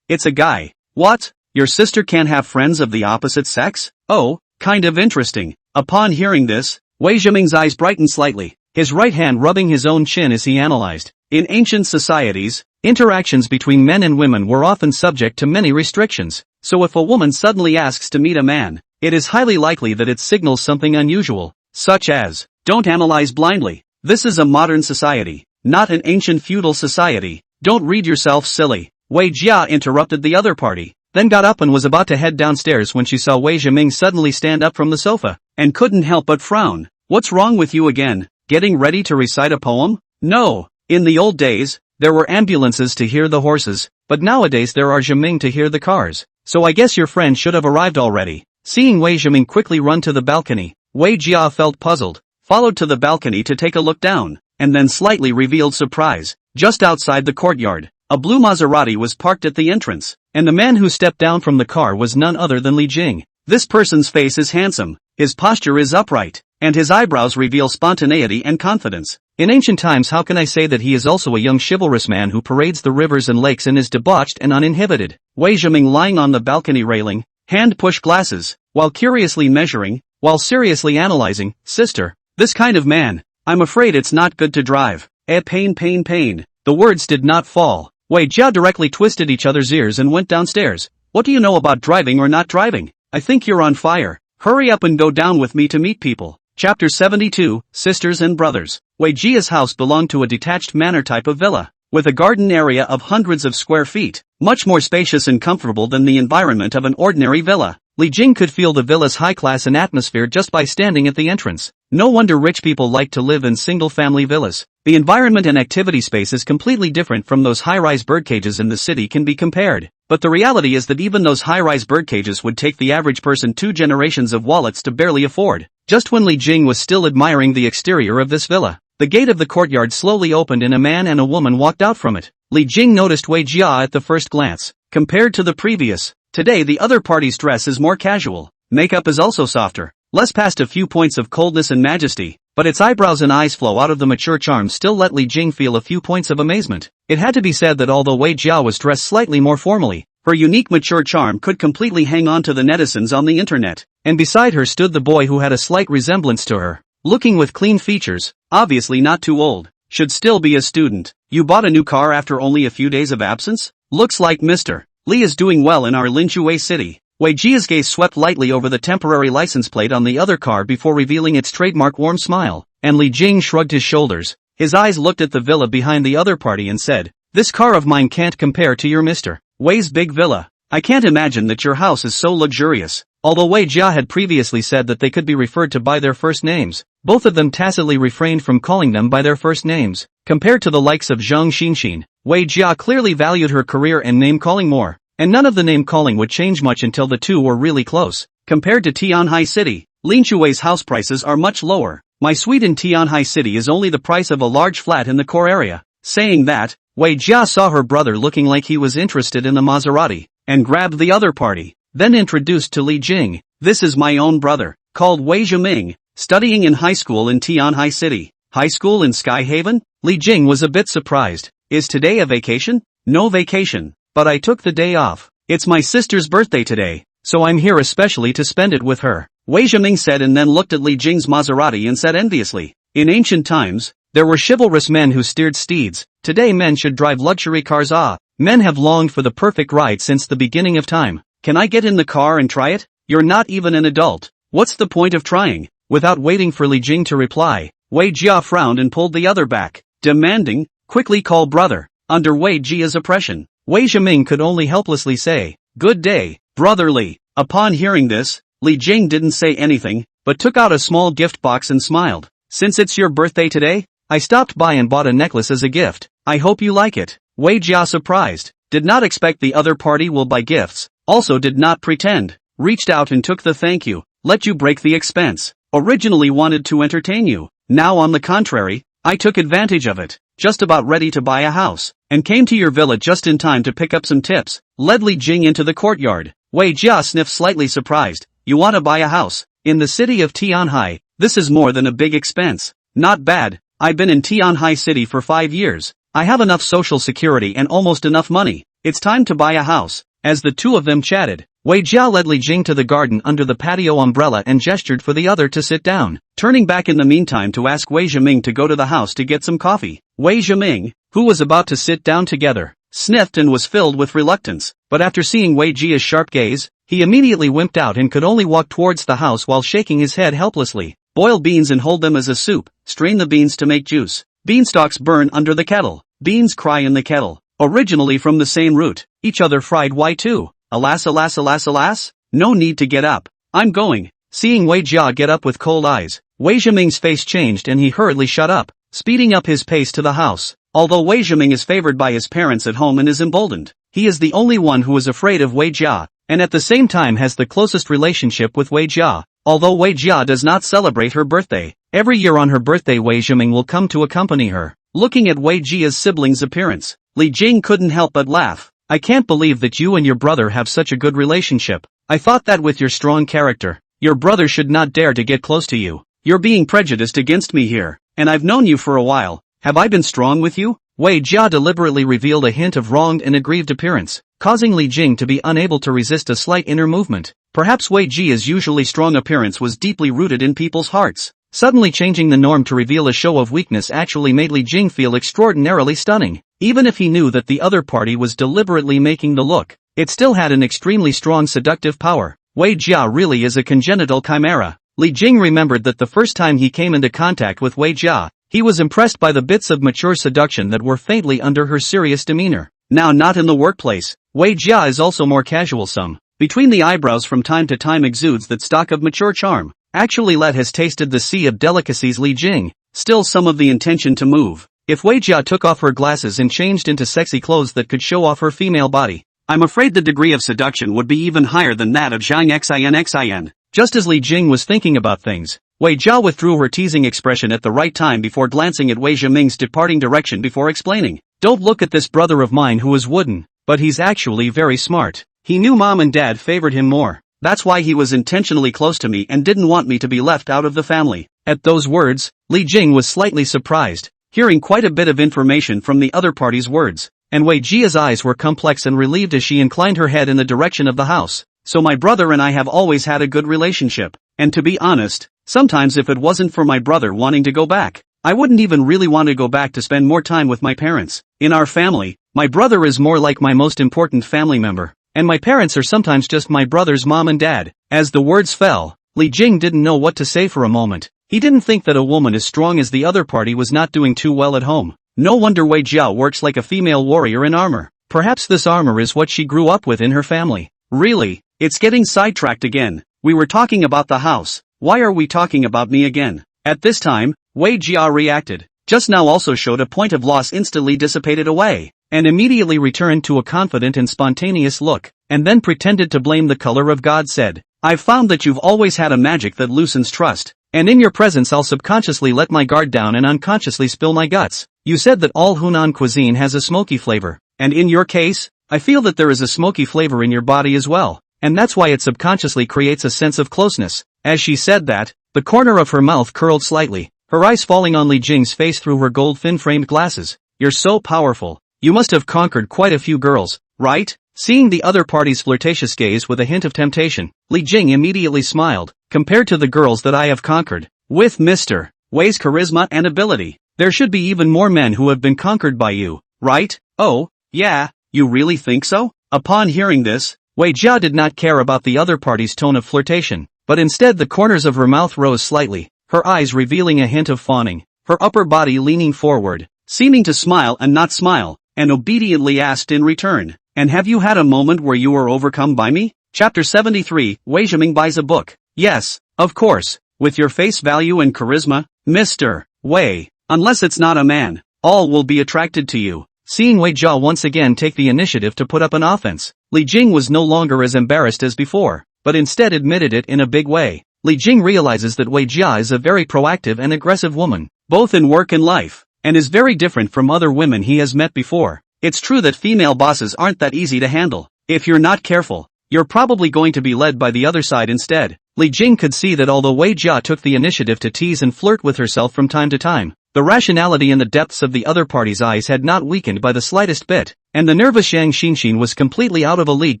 it's a guy." "What? Your sister can't have friends of the opposite sex? Oh, kind of interesting." Upon hearing this, Wei Zhiming's eyes brightened slightly, his right hand rubbing his own chin as he analyzed. In ancient societies, interactions between men and women were often subject to many restrictions, so if a woman suddenly asks to meet a man, it is highly likely that it signals something unusual, such as, "Don't analyze blindly. This is a modern society, not an ancient feudal society. Don't read yourself silly." Wei Jia interrupted the other party, then got up and was about to head downstairs when she saw Wei Zhiming suddenly stand up from the sofa, and couldn't help but frown. "What's wrong with you again? Getting ready to recite a poem?" "No. In the old days, there were ambulances to hear the horses, but nowadays there are Zhiming to hear the cars. So I guess your friend should have arrived already." Seeing Wei Zhiming quickly run to the balcony, Wei Jia felt puzzled, followed to the balcony to take a look down, and then slightly revealed surprise. Just outside the courtyard, a blue Maserati was parked at the entrance, and the man who stepped down from the car was none other than Li Jing. This person's face is handsome, his posture is upright, and his eyebrows reveal spontaneity and confidence. In ancient times, how can I say that he is also a young chivalrous man who parades the rivers and lakes and is debauched and uninhibited? Wei Zhiming lying on the balcony railing, hand-pushed glasses, while curiously measuring, while seriously analyzing, "Sister, this kind of man, I'm afraid it's not good to drive. Pain. The words did not fall. Wei Jia directly twisted each other's ears and went downstairs. "What do you know about driving or not driving? I think you're on fire. Hurry up and go down with me to meet people." Chapter 72, Sisters and Brothers. Wei Jia's house belonged to a detached manor type of villa, with a garden area of hundreds of square feet, much more spacious and comfortable than the environment of an ordinary villa. Li Jing could feel the villa's high class and atmosphere just by standing at the entrance. No wonder rich people like to live in single-family villas. The environment and activity space is completely different from those high-rise birdcages in the city can be compared. But the reality is that even those high-rise birdcages would take the average person 2 generations of wallets to barely afford. Just when Li Jing was still admiring the exterior of this villa, the gate of the courtyard slowly opened and a man and a woman walked out from it. Li Jing noticed Wei Jia at the first glance. Compared to the previous, today the other party's dress is more casual. Makeup is also softer, less past a few points of coldness and majesty, but its eyebrows and eyes flow out of the mature charm still let Li Jing feel a few points of amazement. It had to be said that although Wei Jia was dressed slightly more formally, her unique mature charm could completely hang on to the netizens on the internet. And beside her stood the boy who had a slight resemblance to her, looking with clean features, obviously not too old, should still be a student. "You bought a new car after only a few days of absence? Looks like Mr. Li is doing well in our Linshui city." Wei Jia's gaze swept lightly over the temporary license plate on the other car before revealing its trademark warm smile, and Li Jing shrugged his shoulders. His eyes looked at the villa behind the other party and said, "This car of mine can't compare to your Mr. Wei's big villa. I can't imagine that your house is so luxurious." Although Wei Jia had previously said that they could be referred to by their first names, both of them tacitly refrained from calling them by their first names. Compared to the likes of Zhang Xinxin, Wei Jia clearly valued her career and name-calling more, and none of the name-calling would change much until the two were really close. Compared to Tianhai City, Lin Shui's house prices are much lower. My suite in Tianhai City is only the price of a large flat in the core area. Saying that, Wei Jia saw her brother looking like he was interested in the Maserati, and grabbed the other party, then introduced to Li Jing. "This is my own brother, called Wei Zhiming, studying in high school in Tianhai City." "High school in Sky Haven?" Li Jing was a bit surprised. "Is today a vacation?" "No vacation, but I took the day off. It's my sister's birthday today, so I'm here especially to spend it with her," Wei Zhiming said, and then looked at Li Jing's Maserati and said enviously, "In ancient times, there were chivalrous men who steered steeds. Today men should drive luxury cars. Men have longed for the perfect ride since the beginning of time. Can I get in the car and try it?" "You're not even an adult. What's the point of trying?" Without waiting for Li Jing to reply, Wei Jia frowned and pulled the other back, demanding, "Quickly call brother." Under Wei Jia's oppression, Wei Zhiming could only helplessly say, "Good day, brotherly." Upon hearing this, Li Jing didn't say anything, but took out a small gift box and smiled. "Since it's your birthday today, I stopped by and bought a necklace as a gift. I hope you like it." Wei Jia, surprised, did not expect the other party will buy gifts, also did not pretend, reached out and took the "thank you, let you break the expense. Originally wanted to entertain you. Now on the contrary, I took advantage of it. Just about ready to buy a house, and came to your villa just in time to pick up some tips." Led Li Jing into the courtyard. Wei Jia sniffed, slightly surprised. "You want to buy a house? In the city of Tianhai? This is more than a big expense." "Not bad. I've been in Tianhai City for 5 years. I have enough social security and almost enough money. It's time to buy a house." As the two of them chatted, Wei Jia led Li Jing to the garden under the patio umbrella and gestured for the other to sit down, turning back in the meantime to ask Wei Zhiming to go to the house to get some coffee. Wei Zhiming, who was about to sit down together, sniffed and was filled with reluctance, but after seeing Wei Jia's sharp gaze, he immediately wimped out and could only walk towards the house while shaking his head helplessly. "Boil beans and hold them as a soup. Strain the beans to make juice. Beanstalks burn under the kettle. Beans cry in the kettle. Originally from the same root, each other fried. Why too? Alas, alas, alas, alas. No need to get up. I'm going." Seeing Wei Jia get up with cold eyes, Wei Zhiming's face changed and he hurriedly shut up, speeding up his pace to the house. Although Wei Zhiming is favored by his parents at home and is emboldened, he is the only one who is afraid of Wei Jia, and at the same time has the closest relationship with Wei Jia. Although Wei Jia does not celebrate her birthday, every year on her birthday Wei Zhiming will come to accompany her. Looking at Wei Jia's siblings' appearance, Li Jing couldn't help but laugh. "I can't believe that you and your brother have such a good relationship. I thought that with your strong character, your brother should not dare to get close to you. You're being prejudiced against me here, and I've known you for a while. Have I been strong with you?" Wei Jia deliberately revealed a hint of wronged and aggrieved appearance, causing Li Jing to be unable to resist a slight inner movement. Perhaps Wei Jia's usually strong appearance was deeply rooted in people's hearts. Suddenly changing the norm to reveal a show of weakness actually made Li Jing feel extraordinarily stunning. Even if he knew that the other party was deliberately making the look, it still had an extremely strong seductive power. Wei Jia really is a congenital chimera. Li Jing remembered that the first time he came into contact with Wei Jia, he was impressed by the bits of mature seduction that were faintly under her serious demeanor. Now not in the workplace, Wei Jia is also more casual. Some, between the eyebrows from time to time exudes that stock of mature charm. Actually Let has tasted the sea of delicacies. Li Jing, still some of the intention to move. If Wei Jia took off her glasses and changed into sexy clothes that could show off her female body, I'm afraid the degree of seduction would be even higher than that of Zhang Xin. Just as Li Jing was thinking about things, Wei Jia withdrew her teasing expression at the right time before glancing at Wei Zhiming's departing direction before explaining, "Don't look at this brother of mine who is wooden, but he's actually very smart. He knew mom and dad favored him more. That's why he was intentionally close to me and didn't want me to be left out of the family." At those words, Li Jing was slightly surprised, hearing quite a bit of information from the other party's words, and Wei Jia's eyes were complex and relieved as she inclined her head in the direction of the house. "So my brother and I have always had a good relationship, and to be honest, sometimes if it wasn't for my brother wanting to go back, I wouldn't even really want to go back to spend more time with my parents. In our family, my brother is more like my most important family member. and my parents are sometimes just my brother's mom and dad. As the words fell, Li Jing didn't know what to say for a moment. He didn't think that a woman as strong as the other party was not doing too well at home. No wonder Wei Jiao works like a female warrior in armor. Perhaps this armor is what she grew up with in her family. Really, it's getting sidetracked again. We were talking about the house. Why are we talking about me again? At this time, Wei Jia reacted. Just now also showed a point of loss instantly dissipated away, and immediately returned to a confident and spontaneous look, and then pretended to blame the color of God said, I've found that you've always had a magic that loosens trust, and in your presence I'll subconsciously let my guard down and unconsciously spill my guts. You said that all Hunan cuisine has a smoky flavor, and in your case, I feel that there is a smoky flavor in your body as well, and that's why it subconsciously creates a sense of closeness. As she said that, the corner of her mouth curled slightly, her eyes falling on Li Jing's face through her gold fin-framed glasses. You're so powerful. You must have conquered quite a few girls, right? Seeing the other party's flirtatious gaze with a hint of temptation, Li Jing immediately smiled. Compared to the girls that I have conquered, with Mr. Wei's charisma and ability, there should be even more men who have been conquered by you, right? Oh, yeah, you really think so? Upon hearing this, Wei Jia did not care about the other party's tone of flirtation, but instead the corners of her mouth rose slightly, her eyes revealing a hint of fawning, her upper body leaning forward, seeming to smile and not smile, and obediently asked in return, and have you had a moment where you were overcome by me? Chapter 73, Wei Zhiming buys a book. Yes, of course, with your face value and charisma, Mr. Wei, unless it's not a man, all will be attracted to you. Seeing Wei Jia once again take the initiative to put up an offense, Li Jing was no longer as embarrassed as before, but instead admitted it in a big way. Li Jing realizes that Wei Jia is a very proactive and aggressive woman, both in work and life, and is very different from other women he has met before. It's true that female bosses aren't that easy to handle. If you're not careful, you're probably going to be led by the other side instead. Li Jing could see that although Wei Jia took the initiative to tease and flirt with herself from time to time, the rationality in the depths of the other party's eyes had not weakened by the slightest bit, and the nervous Yang Xinxin was completely out of a league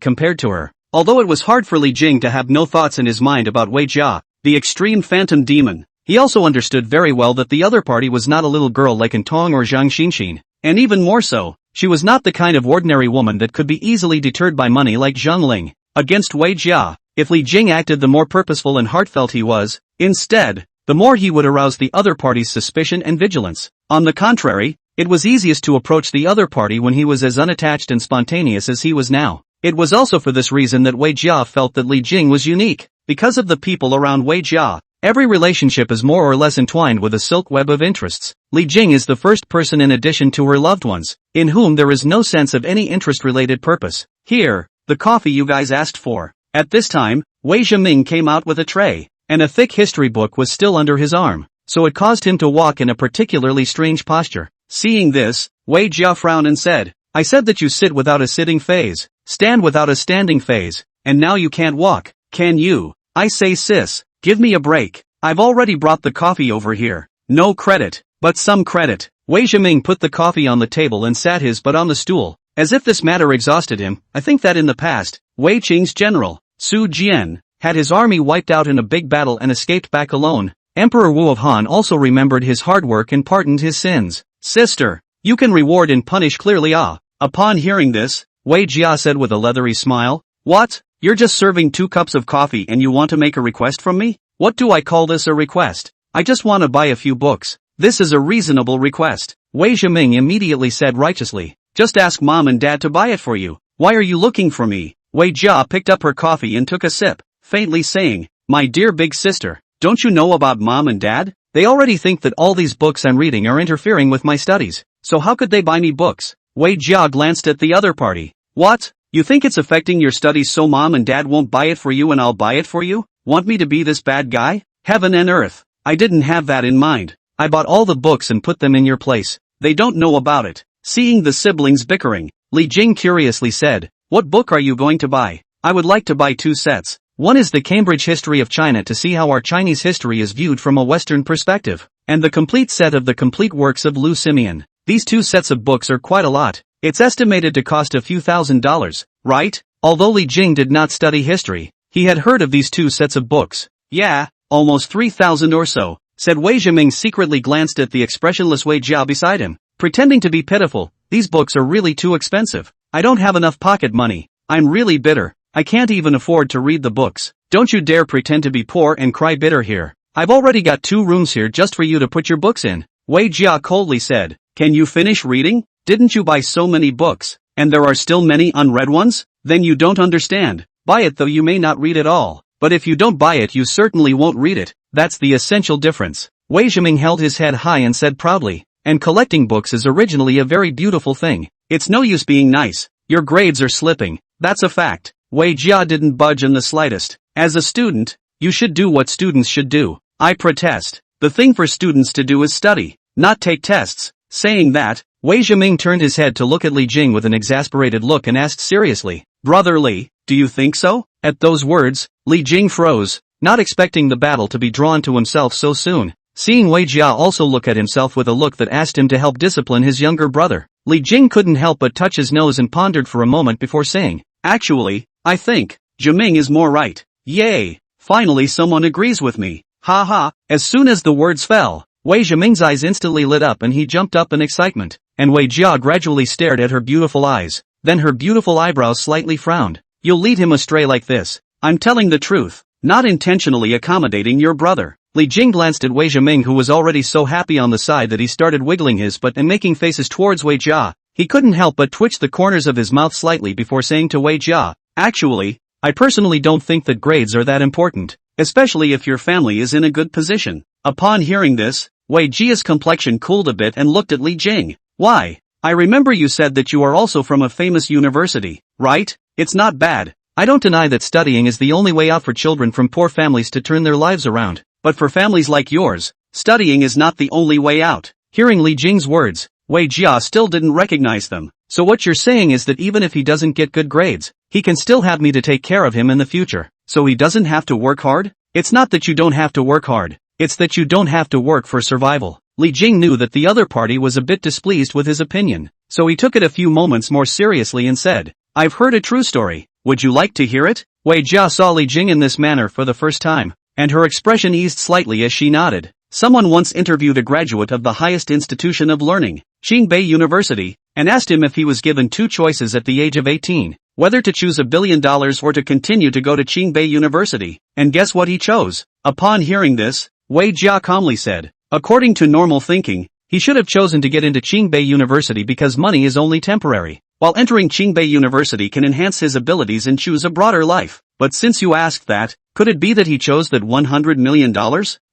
compared to her. Although it was hard for Li Jing to have no thoughts in his mind about Wei Jia, the extreme phantom demon, he also understood very well that the other party was not a little girl like Antong or Zhang Xinxin, and even more so, she was not the kind of ordinary woman that could be easily deterred by money like Zhang Ling. Against Wei Jia, if Li Jing acted the more purposeful and heartfelt he was, instead, the more he would arouse the other party's suspicion and vigilance. On the contrary, it was easiest to approach the other party when he was as unattached and spontaneous as he was now. It was also for this reason that Wei Jia felt that Li Jing was unique. Because of the people around Wei Jia, every relationship is more or less entwined with a silk web of interests. Li Jing is the first person in addition to her loved ones, in whom there is no sense of any interest-related purpose. Here, the coffee you guys asked for. At this time, Wei Zhiming came out with a tray, and a thick history book was still under his arm, so it caused him to walk in a particularly strange posture. Seeing this, Wei Jia frowned and said, I said that you sit without a sitting phase, stand without a standing phase, and now you can't walk, can you? I say sis, give me a break. I've already brought the coffee over here. No credit, but some credit. Wei Zhiming put the coffee on the table and sat his butt on the stool, as if this matter exhausted him. I think that in the past, Wei Qing's general, Su Jian, had his army wiped out in a big battle and escaped back alone. Emperor Wu of Han also remembered his hard work and pardoned his sins. Sister, you can reward and punish clearly ah. Upon hearing this, Wei Jia said with a leathery smile, what? You're just serving 2 cups of coffee and you want to make a request from me? What do I call this a request? I just want to buy a few books. This is a reasonable request. Wei Zhiming immediately said righteously, just ask mom and dad to buy it for you. Why are you looking for me? Wei Jia picked up her coffee and took a sip, faintly saying, my dear big sister, don't you know about mom and dad? They already think that all these books I'm reading are interfering with my studies, so how could they buy me books? Wei Jia glanced at the other party. What? You think it's affecting your studies so mom and dad won't buy it for you and I'll buy it for you? Want me to be this bad guy? Heaven and earth. I didn't have that in mind. I bought all the books and put them in your place. They don't know about it. Seeing the siblings bickering, Li Jing curiously said, what book are you going to buy? I would like to buy 2 sets. One is the Cambridge History of China to see how our Chinese history is viewed from a Western perspective, and the complete set of the complete works of Lu Simeon. These 2 sets of books are quite a lot. It's estimated to cost a few $1,000s, right? Although Li Jing did not study history, he had heard of these 2 sets of books. Yeah, almost 3,000 or so, said Wei Zhiming secretly glanced at the expressionless Wei Jia beside him, pretending to be pitiful. These books are really too expensive. I don't have enough pocket money. I'm really bitter. I can't even afford to read the books. Don't you dare pretend to be poor and cry bitter here. I've already got 2 rooms here just for you to put your books in. Wei Jia coldly said. Can you finish reading? Didn't you buy so many books? And there are still many unread ones? Then you don't understand. Buy it though you may not read it all. But if you don't buy it you certainly won't read it. That's the essential difference. Wei Zhiming held his head high and said proudly. And collecting books is originally a very beautiful thing. It's no use being nice. Your grades are slipping. That's a fact. Wei Jia didn't budge in the slightest. As a student, you should do what students should do. I protest. The thing for students to do is study, not take tests. Saying that, Wei Zhiming turned his head to look at Li Jing with an exasperated look and asked seriously, Brother Li, do you think so? At those words, Li Jing froze, not expecting the battle to be drawn to himself so soon. Seeing Wei Jia also look at himself with a look that asked him to help discipline his younger brother, Li Jing couldn't help but touch his nose and pondered for a moment before saying, Actually, I think Zhiming is more right. Yay! Finally someone agrees with me. Ha ha! As soon as the words fell, Wei Zhiming's eyes instantly lit up and he jumped up in excitement, and Wei Jia gradually stared at her beautiful eyes. Then her beautiful eyebrows slightly frowned. You'll lead him astray like this. I'm telling the truth, not intentionally accommodating your brother. Li Jing glanced at Wei Zhiming who was already so happy on the side that he started wiggling his butt and making faces towards Wei Jia. He couldn't help but twitch the corners of his mouth slightly before saying to Wei Jia, Actually, I personally don't think that grades are that important, especially if your family is in a good position. Upon hearing this, Wei Jia's complexion cooled a bit and looked at Li Jing. Why? I remember you said that you are also from a famous university, right? It's not bad. I don't deny that studying is the only way out for children from poor families to turn their lives around. But for families like yours, studying is not the only way out. Hearing Li Jing's words, Wei Jia still didn't recognize them. So what you're saying is that even if he doesn't get good grades, he can still have me to take care of him in the future. So he doesn't have to work hard? It's not that you don't have to work hard. It's that you don't have to work for survival. Li Jing knew that the other party was a bit displeased with his opinion. So he took it a few moments more seriously and said, I've heard a true story. Would you like to hear it? Wei Jia saw Li Jing in this manner for the first time, and her expression eased slightly as she nodded. Someone once interviewed a graduate of the highest institution of learning, Qingbei University, and asked him if he was given 2 choices at the age of 18, whether to choose $1 billion or to continue to go to Qingbei University. And guess what he chose? Upon hearing this, Wei Jia calmly said, according to normal thinking, he should have chosen to get into Qingbei University because money is only temporary, while entering Qingbei University can enhance his abilities and choose a broader life. But since you asked that, could it be that he chose that $100 million?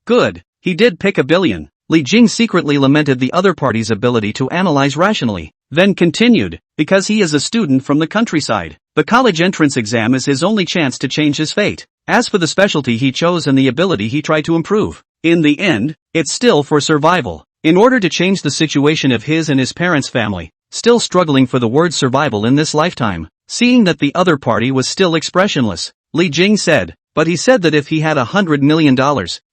Good. He did pick $1 billion. Li Jing secretly lamented the other party's ability to analyze rationally, then continued, because he is a student from the countryside. The college entrance exam is his only chance to change his fate. As for the specialty he chose and the ability he tried to improve, in the end, it's still for survival. In order to change the situation of his and his parents' family, still struggling for the word survival in this lifetime. Seeing that the other party was still expressionless, Li Jing said, but he said that if he had $100 million,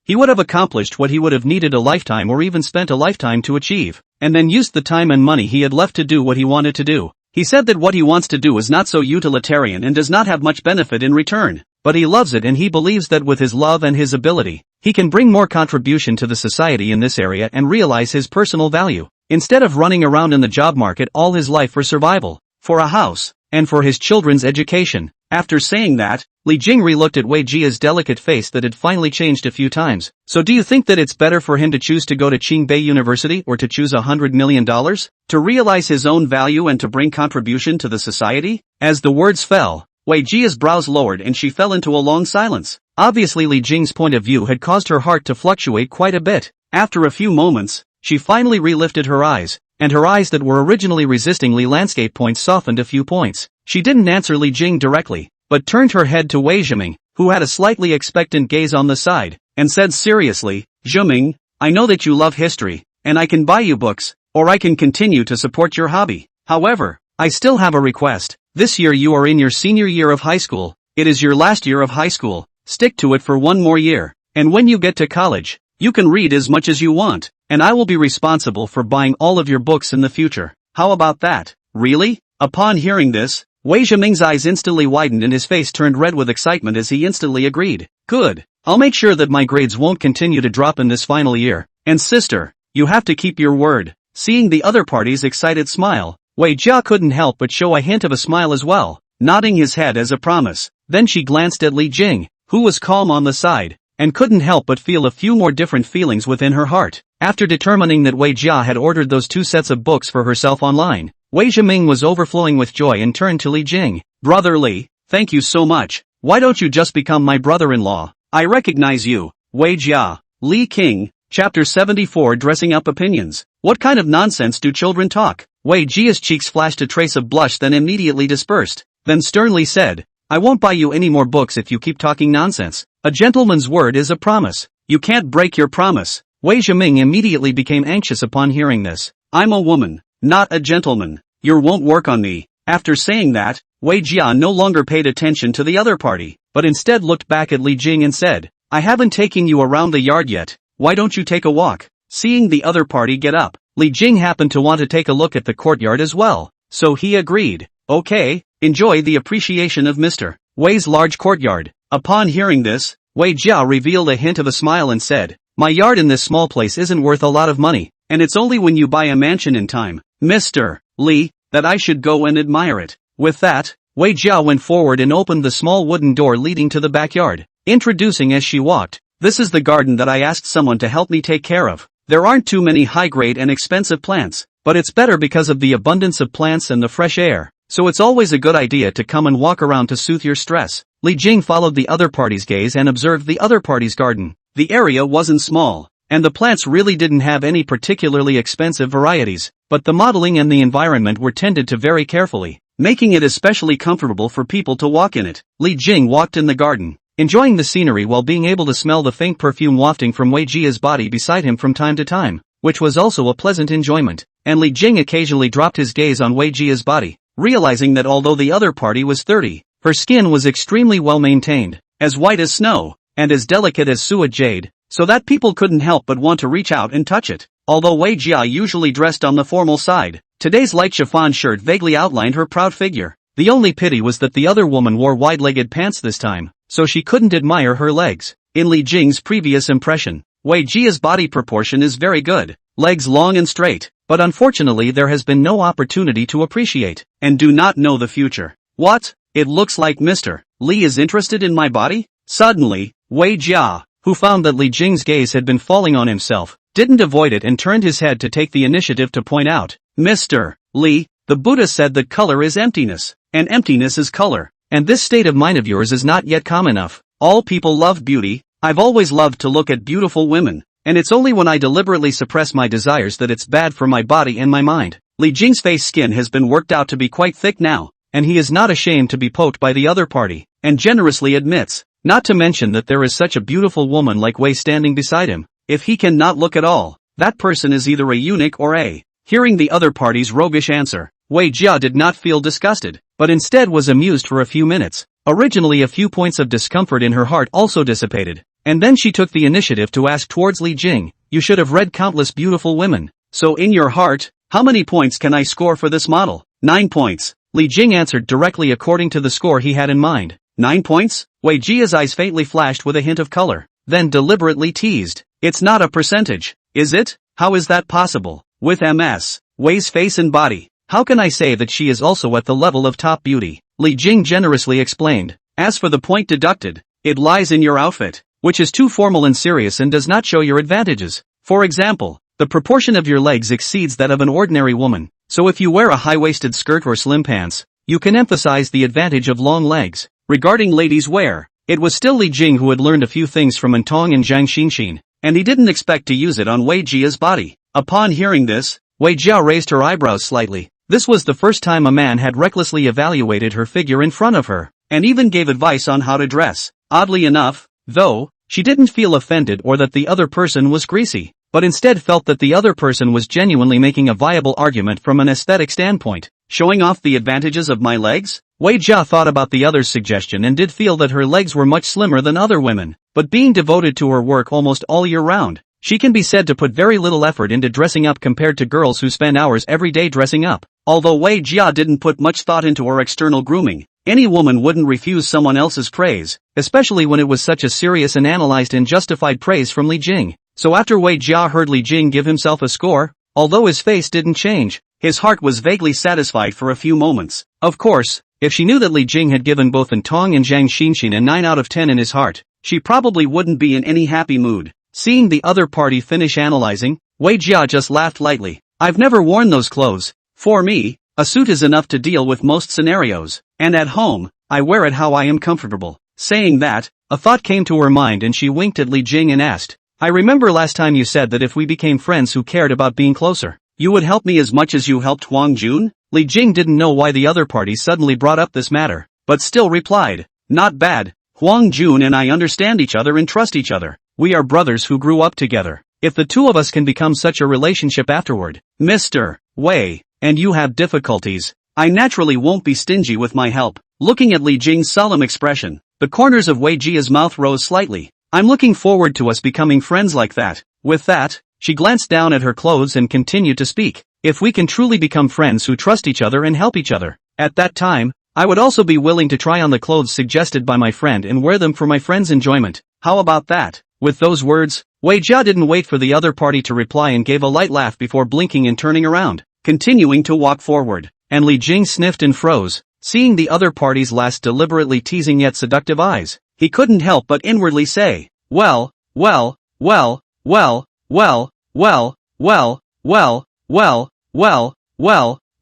he would have accomplished what he would have needed a lifetime or even spent a lifetime to achieve, and then used the time and money he had left to do what he wanted to do. He said that what he wants to do is not so utilitarian and does not have much benefit in return, but he loves it and he believes that with his love and his ability, he can bring more contribution to the society in this area and realize his personal value, instead of running around in the job market all his life for survival, for a house, and for his children's education. After saying that, Li Jing re-looked at Wei Jia's delicate face that had finally changed a few times. So do you think that it's better for him to choose to go to Qingbei University or to choose $100 million? To realize his own value and to bring contribution to the society? As the words fell, Wei Jia's brows lowered and she fell into a long silence. Obviously Li Jing's point of view had caused her heart to fluctuate quite a bit. After a few moments, she finally re-lifted her eyes, and her eyes that were originally resisting Li landscape points softened a few points. She didn't answer Li Jing directly, but turned her head to Wei Zhiming, who had a slightly expectant gaze on the side, and said seriously, Zhiming, I know that you love history, and I can buy you books, or I can continue to support your hobby. However, I still have a request. This year you are in your senior year of high school. It is your last year of high school. Stick to it for 1 more year, and when you get to college, you can read as much as you want, and I will be responsible for buying all of your books in the future. How about that? Really? Upon hearing this, Wei Zhiming's eyes instantly widened and his face turned red with excitement as he instantly agreed. Good. I'll make sure that my grades won't continue to drop in this final year. And sister, you have to keep your word. Seeing the other party's excited smile, Wei Jia couldn't help but show a hint of a smile as well. nodding his head as a promise. Then she glanced at Li Jing, who was calm on the side, and couldn't help but feel a few more different feelings within her heart. After determining that Wei Jia had ordered those 2 sets of books for herself online, Wei Zhiming was overflowing with joy and turned to Li Jing. Brother Li, thank you so much. Why don't you just become my brother-in-law? I recognize you. Wei Jia. Li King. Chapter 74 Dressing Up Opinions. What kind of nonsense do children talk? Wei Jia's cheeks flashed a trace of blush then immediately dispersed, then sternly said, I won't buy you any more books if you keep talking nonsense. A gentleman's word is a promise. You can't break your promise. Wei Zhiming immediately became anxious upon hearing this. I'm a woman, not a gentleman. Your won't work on me. After saying that, Wei Jia no longer paid attention to the other party, but instead looked back at Li Jing and said, I haven't taken you around the yard yet. Why don't you take a walk? Seeing the other party get up, Li Jing happened to want to take a look at the courtyard as well, so he agreed. Okay, enjoy the appreciation of Mr. Wei's large courtyard. Upon hearing this, Wei Jia revealed a hint of a smile and said, my yard in this small place isn't worth a lot of money, and it's only when you buy a mansion in time, Mr. Li, that I should go and admire it. With that, Wei Jia went forward and opened the small wooden door leading to the backyard, introducing as she walked, this is the garden that I asked someone to help me take care of. There aren't too many high-grade and expensive plants, but it's better because of the abundance of plants and the fresh air, so it's always a good idea to come and walk around to soothe your stress. Li Jing followed the other party's gaze and observed the other party's garden. The area wasn't small, and the plants really didn't have any particularly expensive varieties, but the modeling and the environment were tended to very carefully, making it especially comfortable for people to walk in it. Li Jing walked in the garden, enjoying the scenery while being able to smell the faint perfume wafting from Wei Jia's body beside him from time to time, which was also a pleasant enjoyment, and Li Jing occasionally dropped his gaze on Wei Jia's body, realizing that although the other party was 30, her skin was extremely well maintained, as white as snow, and as delicate as suet jade, so that people couldn't help but want to reach out and touch it. Although Wei Jia usually dressed on the formal side, today's light chiffon shirt vaguely outlined her proud figure. The only pity was that the other woman wore wide-legged pants this time, so she couldn't admire her legs. In Li Jing's previous impression, Wei Jia's body proportion is very good, legs long and straight, but unfortunately there has been no opportunity to appreciate, and do not know the future. What? It looks like Mr. Li is interested in my body? Suddenly, Wei Jia, who found that Li Jing's gaze had been falling on himself, didn't avoid it and turned his head to take the initiative to point out, Mr. Li, the Buddha said that color is emptiness, and emptiness is color, and this state of mind of yours is not yet calm enough. All people love beauty. I've always loved to look at beautiful women, and it's only when I deliberately suppress my desires that it's bad for my body and my mind. Li Jing's face skin has been worked out to be quite thick now, and he is not ashamed to be poked by the other party, and generously admits, not to mention that there is such a beautiful woman like Wei standing beside him. If he can not look at all, that person is either a eunuch or a. Hearing the other party's roguish answer, Wei Jia did not feel disgusted, but instead was amused for a few minutes. Originally a few points of discomfort in her heart also dissipated, and then she took the initiative to ask towards Li Jing, you should have read countless beautiful women, so in your heart, how many points can I score for this model? 9 points. Li Jing answered directly according to the score he had in mind. 9 points? Wei Jia's eyes faintly flashed with a hint of color, then deliberately teased. It's not a percentage, is it? How is that possible? With Ms. Wei's face and body, how can I say that she is also at the level of top beauty? Li Jing generously explained. As for the point deducted, it lies in your outfit, which is too formal and serious and does not show your advantages. For example, the proportion of your legs exceeds that of an ordinary woman, so if you wear a high-waisted skirt or slim pants, you can emphasize the advantage of long legs. Regarding ladies' wear, it was still Li Jing who had learned a few things from Entong and Zhang Xinxin, and he didn't expect to use it on Wei Jia's body. Upon hearing this, Wei Jia raised her eyebrows slightly. This was the first time a man had recklessly evaluated her figure in front of her, and even gave advice on how to dress. Oddly enough, though, she didn't feel offended or that the other person was greasy, but instead felt that the other person was genuinely making a viable argument from an aesthetic standpoint. Showing off the advantages of my legs? Wei Jia thought about the other's suggestion and did feel that her legs were much slimmer than other women, but being devoted to her work almost all year round, she can be said to put very little effort into dressing up compared to girls who spend hours every day dressing up. Although Wei Jia didn't put much thought into her external grooming, any woman wouldn't refuse someone else's praise, especially when it was such a serious and analyzed and justified praise from Li Jing. So after Wei Jia heard Li Jing give himself a score, although his face didn't change, his heart was vaguely satisfied for a few moments. Of course, If she knew that Li Jing had given both An Tong and Zhang Xinxin a 9 out of 10 in his heart, she probably wouldn't be in any happy mood. Seeing the other party finish analyzing, Wei Jia just laughed lightly. I've never worn those clothes. For me, a suit is enough to deal with most scenarios, and at home, I wear it how I am comfortable. Saying that, a thought came to her mind and she winked at Li Jing and asked, I remember last time you said that if we became friends who cared about being closer, you would help me as much as you helped Huang Jun? Li Jing didn't know why the other party suddenly brought up this matter, but still replied, not bad. Huang Jun and I understand each other and trust each other. We are brothers who grew up together. If the two of us can become such a relationship afterward, Mr. Wei, and you have difficulties, I naturally won't be stingy with my help. Looking at Li Jing's solemn expression, the corners of Wei Jia's mouth rose slightly. I'm looking forward to us becoming friends like that. With that, she glanced down at her clothes and continued to speak. If we can truly become friends who trust each other and help each other, at that time, I would also be willing to try on the clothes suggested by my friend and wear them for my friend's enjoyment. How about that? With those words, Wei Jia didn't wait for the other party to reply and gave a light laugh before blinking and turning around, continuing to walk forward. And Li Jing sniffed and froze, seeing the other party's last deliberately teasing yet seductive eyes. He couldn't help but inwardly say, well, well, well, well, well, well, well, well, well, well, well,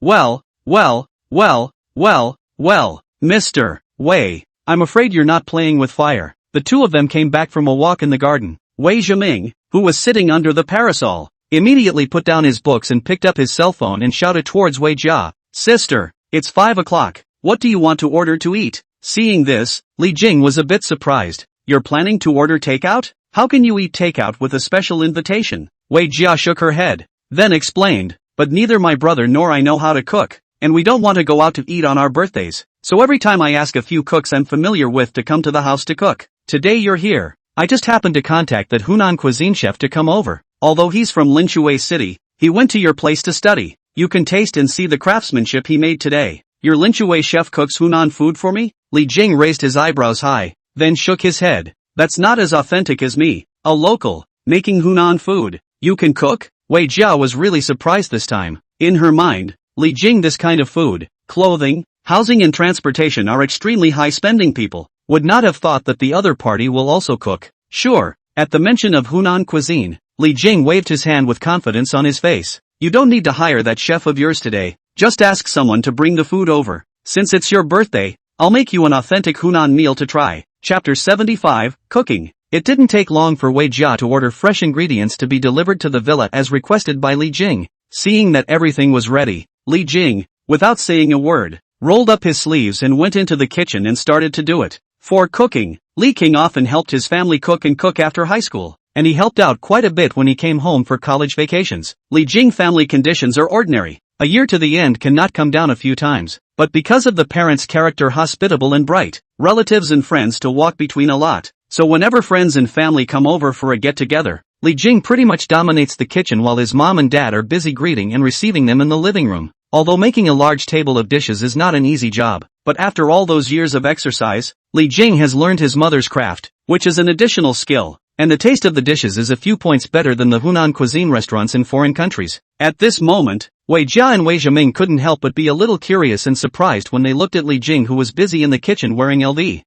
well, well, well, well, well, Mr. Wei, I'm afraid you're not playing with fire. The two of them came back from a walk in the garden. Wei Zhiming, who was sitting under the parasol, immediately put down his books and picked up his cell phone and shouted towards Wei Jia, Sister, it's 5 o'clock, what do you want to order to eat? Seeing this, Li Jing was a bit surprised. You're planning to order takeout? How can you eat takeout with a special invitation? Wei Jia shook her head, then explained, but neither my brother nor I know how to cook, and we don't want to go out to eat on our birthdays, so every time I ask a few cooks I'm familiar with to come to the house to cook. Today you're here. I just happened to contact that Hunan cuisine chef to come over. Although he's from Linshui City, he went to your place to study. You can taste and see the craftsmanship he made today. Your Linshui chef cooks Hunan food for me? Li Jing raised his eyebrows high, then shook his head. That's not as authentic as me, a local, making Hunan food. You can cook? Wei Jia was really surprised this time. In her mind, Li Jing, this kind of food, clothing, housing and transportation are extremely high spending people. Would not have thought that the other party will also cook. Sure. At the mention of Hunan cuisine, Li Jing waved his hand with confidence on his face. You don't need to hire that chef of yours today. Just ask someone to bring the food over. Since it's your birthday, I'll make you an authentic Hunan meal to try. Chapter 75, Cooking. It didn't take long for Wei Jia to order fresh ingredients to be delivered to the villa as requested by Li Jing. Seeing that everything was ready, Li Jing, without saying a word, rolled up his sleeves and went into the kitchen and started to do it. For cooking, Li King often helped his family cook after high school, and he helped out quite a bit when he came home for college vacations. Li Jing family conditions are ordinary. A year to the end cannot come down a few times, but because of the parents' character hospitable and bright, relatives and friends to walk between a lot, so whenever friends and family come over for a get-together, Li Jing pretty much dominates the kitchen while his mom and dad are busy greeting and receiving them in the living room. Although making a large table of dishes is not an easy job, but after all those years of exercise, Li Jing has learned his mother's craft, which is an additional skill, and the taste of the dishes is a few points better than the Hunan cuisine restaurants in foreign countries. At this moment, Wei Jia and Wei Zhiming couldn't help but be a little curious and surprised when they looked at Li Jing, who was busy in the kitchen wearing LV.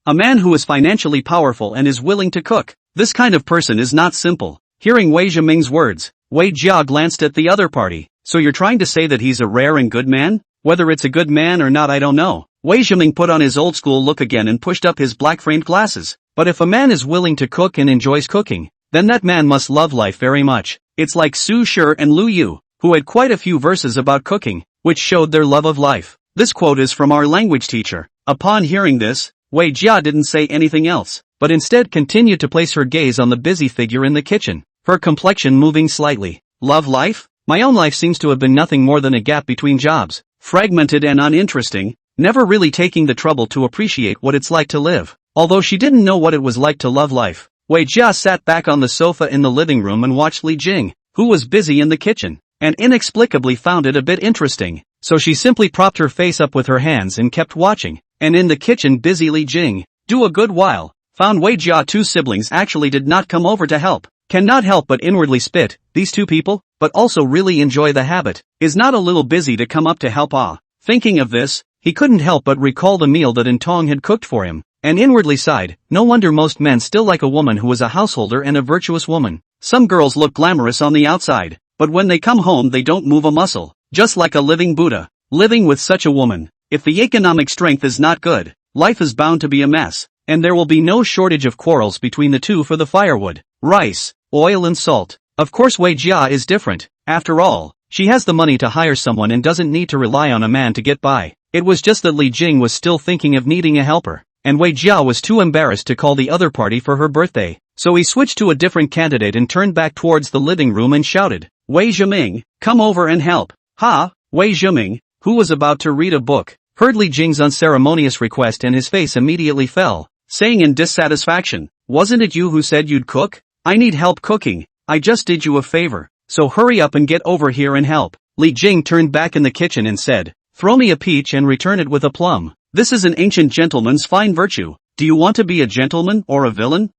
A man who is financially powerful and is willing to cook. This kind of person is not simple. Hearing Wei Zhiming's words, Wei Jia glanced at the other party. So you're trying to say that he's a rare and good man? Whether it's a good man or not I don't know. Wei Zhiming put on his old school look again and pushed up his black framed glasses. But if a man is willing to cook and enjoys cooking, then that man must love life very much. It's like Su Shi and Lu Yu, who had quite a few verses about cooking, which showed their love of life. This quote is from our language teacher. Upon hearing this, Wei Jia didn't say anything else, but instead continued to place her gaze on the busy figure in the kitchen, her complexion moving slightly. Love life? My own life seems to have been nothing more than a gap between jobs, fragmented and uninteresting, never really taking the trouble to appreciate what it's like to live. Although she didn't know what it was like to love life, Wei Jia sat back on the sofa in the living room and watched Li Jing, who was busy in the kitchen, and inexplicably found it a bit interesting, so she simply propped her face up with her hands and kept watching. And in the kitchen busy Li Jing, do a good while, found Wei Jia two siblings actually did not come over to help. Cannot help but inwardly spit, these two people, but also really enjoy the habit, is not a little busy to come up to help. Thinking of this, he couldn't help but recall the meal that Intong had cooked for him, and inwardly sighed, no wonder most men still like a woman who is a householder and a virtuous woman. Some girls look glamorous on the outside, but when they come home they don't move a muscle, just like a living Buddha. Living with such a woman, if the economic strength is not good, life is bound to be a mess, and there will be no shortage of quarrels between the two for the firewood, rice, oil and salt. Of course Wei Jia is different. After all, she has the money to hire someone and doesn't need to rely on a man to get by. It was just that Li Jing was still thinking of needing a helper, and Wei Jia was too embarrassed to call the other party for her birthday, so he switched to a different candidate and turned back towards the living room and shouted, "Wei Zhiming, come over and help." Ha! Wei Zhiming, who was about to read a book, heard Li Jing's unceremonious request and his face immediately fell, saying in dissatisfaction, "Wasn't it you who said you'd cook? I need help cooking. I just did you a favor, so hurry up and get over here and help." Li Jing turned back in the kitchen and said, "Throw me a peach and return it with a plum. This is an ancient gentleman's fine virtue. Do you want to be a gentleman or a villain?"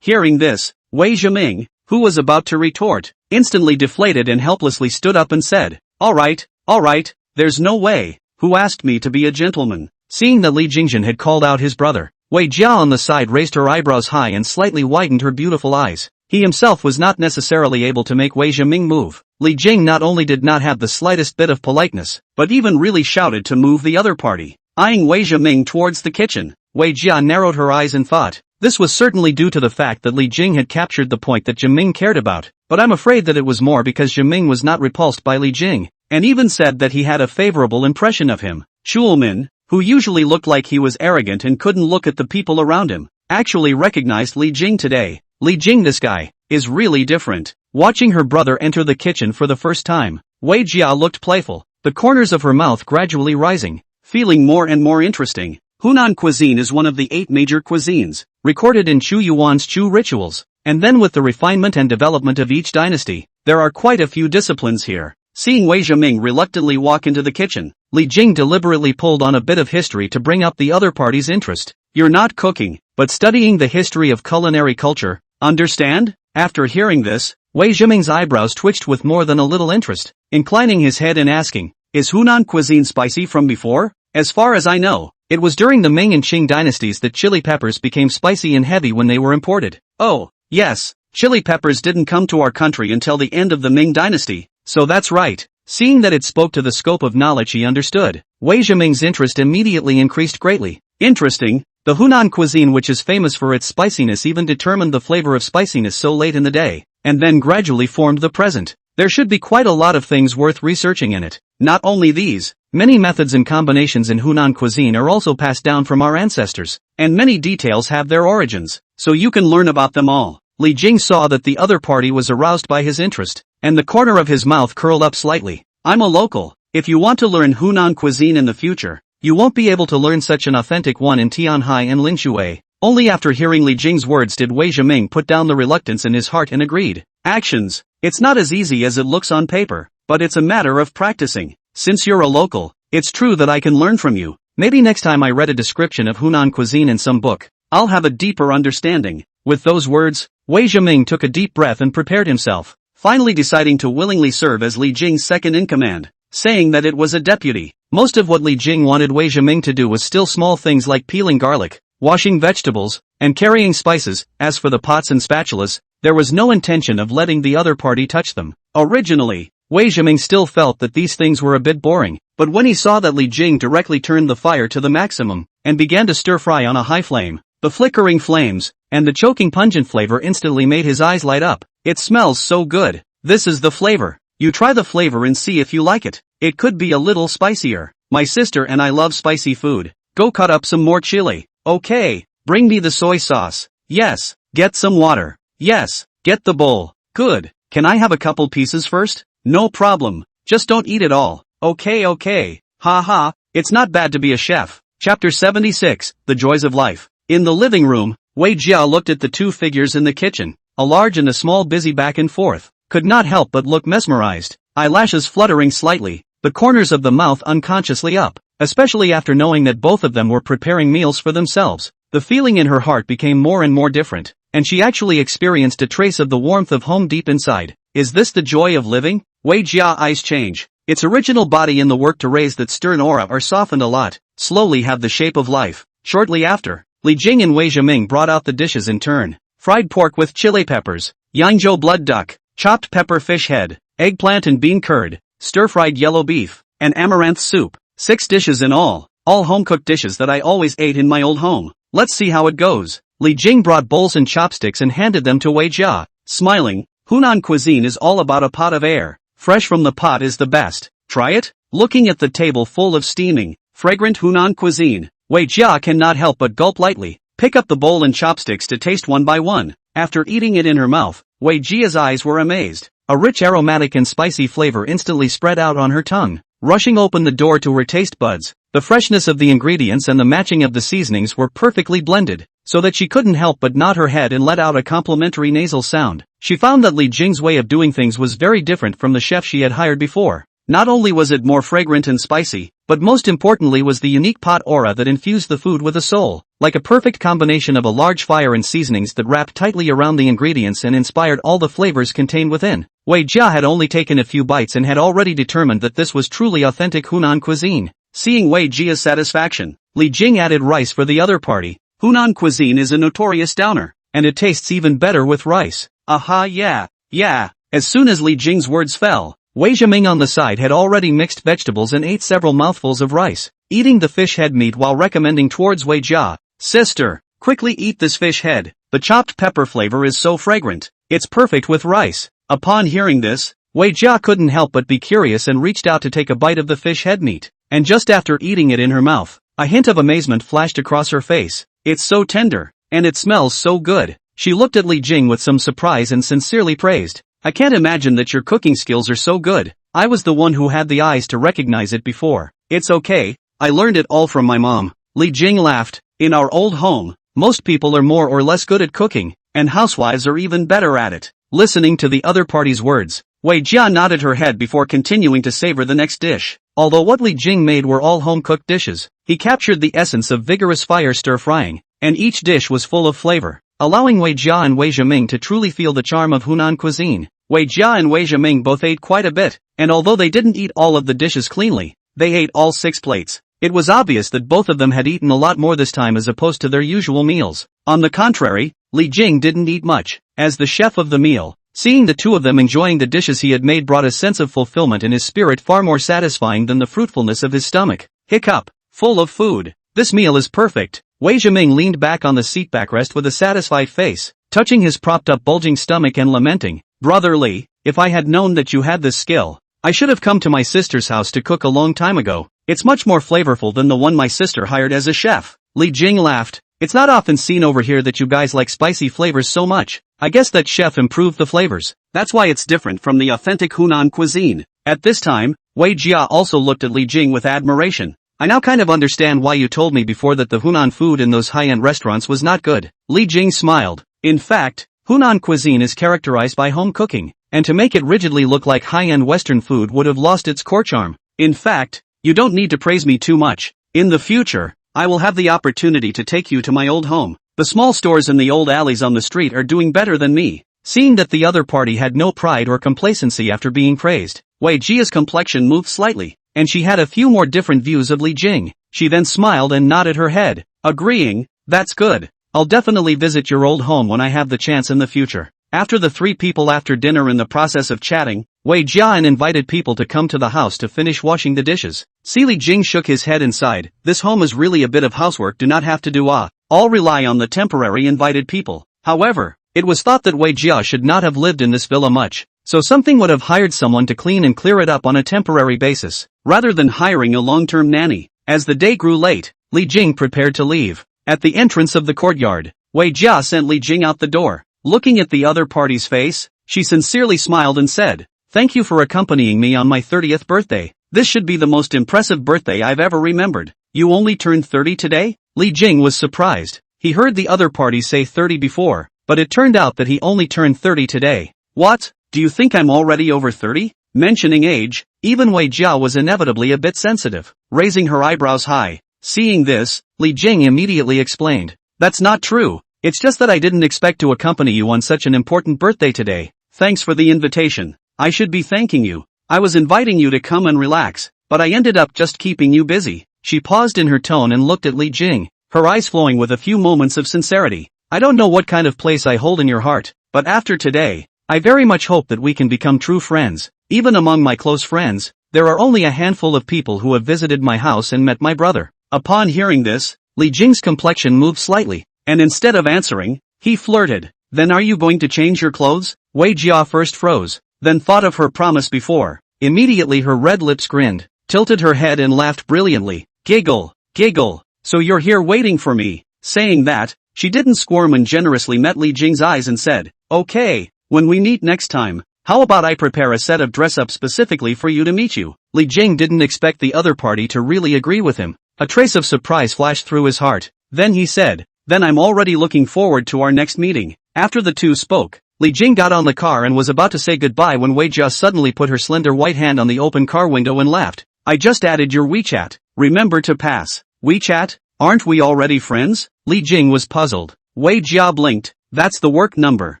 Hearing this, Wei Zhiming, who was about to retort, instantly deflated and helplessly stood up and said, all right, there's no way. Who asked me to be a gentleman?" Seeing that Li Jingjin had called out his brother, Wei Jia on the side raised her eyebrows high and slightly widened her beautiful eyes. He himself was not necessarily able to make Wei Zhiming move. Li Jing not only did not have the slightest bit of politeness, but even really shouted to move the other party. Eyeing Wei Zhiming towards the kitchen, Wei Jia narrowed her eyes and thought, this was certainly due to the fact that Li Jing had captured the point that Zhiming cared about, but I'm afraid that it was more because Zhiming was not repulsed by Li Jing, and even said that he had a favorable impression of him. Shulmin, who usually looked like he was arrogant and couldn't look at the people around him, actually recognized Li Jing today. Li Jing, this guy, is really different. Watching her brother enter the kitchen for the first time, Wei Jia looked playful, the corners of her mouth gradually rising, feeling more and more interesting. Hunan cuisine is one of the 8 major cuisines, recorded in Chu Yuan's Chu rituals, and then with the refinement and development of each dynasty, there are quite a few disciplines here. Seeing Wei Zhiming reluctantly walk into the kitchen, Li Jing deliberately pulled on a bit of history to bring up the other party's interest. You're not cooking, but studying the history of culinary culture, understand? After hearing this, Wei Zhiming's eyebrows twitched with more than a little interest, inclining his head and asking, is Hunan cuisine spicy from before? As far as I know, it was during the Ming and Qing dynasties that chili peppers became spicy and heavy when they were imported. Oh, yes, chili peppers didn't come to our country until the end of the Ming dynasty, so that's right. Seeing that it spoke to the scope of knowledge he understood, Wei Zhiming's interest immediately increased greatly. Interesting, the Hunan cuisine, which is famous for its spiciness, even determined the flavor of spiciness so late in the day, and then gradually formed the present. There should be quite a lot of things worth researching in it. Not only these, many methods and combinations in Hunan cuisine are also passed down from our ancestors, and many details have their origins, so you can learn about them all. Li Jing saw that the other party was aroused by his interest, and the corner of his mouth curled up slightly. I'm a local. If you want to learn Hunan cuisine in the future, you won't be able to learn such an authentic one in Tianhai and Linshui. Only after hearing Li Jing's words did Wei Zhiming put down the reluctance in his heart and agreed. Actions. It's not as easy as it looks on paper, but it's a matter of practicing. Since you're a local, it's true that I can learn from you. Maybe next time I read a description of Hunan cuisine in some book, I'll have a deeper understanding. With those words, Wei Zhiming took a deep breath and prepared himself, finally deciding to willingly serve as Li Jing's second-in-command, saying that it was a deputy. Most of what Li Jing wanted Wei Zhiming to do was still small things like peeling garlic, washing vegetables, and carrying spices. As for the pots and spatulas, there was no intention of letting the other party touch them. Originally, Wei Zhiming still felt that these things were a bit boring, but when he saw that Li Jing directly turned the fire to the maximum, and began to stir-fry on a high flame, the flickering flames, and the choking pungent flavor instantly made his eyes light up. It smells so good. This is the flavor. You try the flavor and see if you like it. It could be a little spicier. My sister and I love spicy food. Go cut up some more chili. Okay, bring me the soy sauce. Yes, get some water. Yes, get the bowl. Good. Can I have a couple pieces first? No problem. Just don't eat it all. Okay. Ha, it's not bad to be a chef. Chapter 76, The Joys of Life. In the living room, Wei Jia looked at the two figures in the kitchen, a large and a small, busy back and forth, could not help but look mesmerized, eyelashes fluttering slightly, the corners of the mouth unconsciously up, especially after knowing that both of them were preparing meals for themselves. The feeling in her heart became more and more different, and she actually experienced a trace of the warmth of home deep inside. Is this the joy of living? Wei Jia eyes change, Its original body and the work to raise that stern aura are softened a lot, slowly have the shape of life. Shortly after, Li Jing and Wei Zhiming brought out the dishes in turn. Fried pork with chili peppers, Yangzhou blood duck, chopped pepper fish head, eggplant and bean curd, stir-fried yellow beef, and amaranth soup. 6 dishes in all home-cooked dishes that I always ate in my old home. Let's see how it goes. Li Jing brought bowls and chopsticks and handed them to Wei Jia. Smiling, Hunan cuisine is all about a pot of air. Fresh from the pot is the best. Try it? Looking at the table full of steaming, fragrant Hunan cuisine, Wei Jia cannot help but gulp lightly, pick up the bowl and chopsticks to taste one by one. After eating it in her mouth, Wei Jia's eyes were amazed. A rich aromatic and spicy flavor instantly spread out on her tongue, rushing open the door to her taste buds. The freshness of the ingredients and the matching of the seasonings were perfectly blended, so that she couldn't help but nod her head and let out a complimentary nasal sound. She found that Li Jing's way of doing things was very different from the chef she had hired before. Not only was it more fragrant and spicy, but most importantly was the unique pot aura that infused the food with a soul, like a perfect combination of a large fire and seasonings that wrapped tightly around the ingredients and inspired all the flavors contained within. Wei Jia had only taken a few bites and had already determined that this was truly authentic Hunan cuisine. Seeing Wei Jia's satisfaction, Li Jing added rice for the other party. Hunan cuisine is a notorious downer, and it tastes even better with rice. Aha, yeah. As soon as Li Jing's words fell, Wei Zhiming on the side had already mixed vegetables and ate several mouthfuls of rice, eating the fish head meat while recommending towards Wei Jia. Sister, quickly eat this fish head. The chopped pepper flavor is so fragrant. It's perfect with rice. Upon hearing this, Wei Jia couldn't help but be curious and reached out to take a bite of the fish head meat. And just after eating it in her mouth, a hint of amazement flashed across her face. It's so tender, and it smells so good. She looked at Li Jing with some surprise and sincerely praised. I can't imagine that your cooking skills are so good. I was the one who had the eyes to recognize it before. It's okay, I learned it all from my mom. Li Jing laughed. In our old home, most people are more or less good at cooking, and housewives are even better at it. Listening to the other party's words, Wei Jia nodded her head before continuing to savor the next dish. Although what Li Jing made were all home-cooked dishes, he captured the essence of vigorous fire stir-frying, and each dish was full of flavor, allowing Wei Jia and Wei Zhiming to truly feel the charm of Hunan cuisine. Wei Jia and Wei Zhiming both ate quite a bit, and although they didn't eat all of the dishes cleanly, they ate all 6 plates. It was obvious that both of them had eaten a lot more this time as opposed to their usual meals. On the contrary, Li Jing didn't eat much. As the chef of the meal, seeing the two of them enjoying the dishes he had made brought a sense of fulfillment in his spirit far more satisfying than the fruitfulness of his stomach. Hiccup, full of food. This meal is perfect. Wei Zhiming leaned back on the seat backrest with a satisfied face, touching his propped-up bulging stomach and lamenting, Brother Li, if I had known that you had this skill, I should have come to my sister's house to cook a long time ago. It's much more flavorful than the one my sister hired as a chef. Li Jing laughed. It's not often seen over here that you guys like spicy flavors so much. I guess that chef improved the flavors. That's why it's different from the authentic Hunan cuisine. At this time, Wei Jia also looked at Li Jing with admiration. I now kind of understand why you told me before that the Hunan food in those high-end restaurants was not good. Li Jing smiled. In fact, Hunan cuisine is characterized by home cooking, and to make it rigidly look like high-end Western food would have lost its core charm. In fact, you don't need to praise me too much. In the future, I will have the opportunity to take you to my old home. The small stores in the old alleys on the street are doing better than me. Seeing that the other party had no pride or complacency after being praised, Wei Jia's complexion moved slightly, and she had a few more different views of Li Jing. She then smiled and nodded her head, agreeing, that's good. I'll definitely visit your old home when I have the chance in the future. After the 3 people after dinner in the process of chatting, Wei Jian invited people to come to the house to finish washing the dishes. Li Jing shook his head and sighed. This home is really a bit of housework, do not have to do all rely on the temporary invited people. However, it was thought that Wei Jia should not have lived in this villa much, so something would have hired someone to clean and clear it up on a temporary basis, rather than hiring a long-term nanny. As the day grew late, Li Jing prepared to leave. At the entrance of the courtyard, Wei Jia sent Li Jing out the door. Looking at the other party's face, she sincerely smiled and said, Thank you for accompanying me on my 30th birthday. This should be the most impressive birthday I've ever remembered. You only turned 30 today? Li Jing was surprised. He heard the other party say 30 before, but it turned out that he only turned 30 today. What? Do you think I'm already over 30? Mentioning age, even Wei Jia was inevitably a bit sensitive, raising her eyebrows high. Seeing this, Li Jing immediately explained, That's not true. It's just that I didn't expect to accompany you on such an important birthday today. Thanks for the invitation. I should be thanking you. I was inviting you to come and relax, but I ended up just keeping you busy. She paused in her tone and looked at Li Jing, her eyes flowing with a few moments of sincerity. I don't know what kind of place I hold in your heart, but after today, I very much hope that we can become true friends. Even among my close friends, there are only a handful of people who have visited my house and met my brother. Upon hearing this, Li Jing's complexion moved slightly, and instead of answering, he flirted. Then are you going to change your clothes? Wei Jia first froze, then thought of her promise before. Immediately her red lips grinned, tilted her head and laughed brilliantly. Giggle, giggle, so you're here waiting for me. Saying that, she didn't squirm and generously met Li Jing's eyes and said, okay, when we meet next time, how about I prepare a set of dress-up specifically for you to meet you? Li Jing didn't expect the other party to really agree with him. A trace of surprise flashed through his heart. Then he said, then I'm already looking forward to our next meeting. After the two spoke, Li Jing got on the car and was about to say goodbye when Wei Jia suddenly put her slender white hand on the open car window and laughed. I just added your WeChat. Remember to pass. WeChat? Aren't we already friends? Li Jing was puzzled. Wei Jia blinked. That's the work number.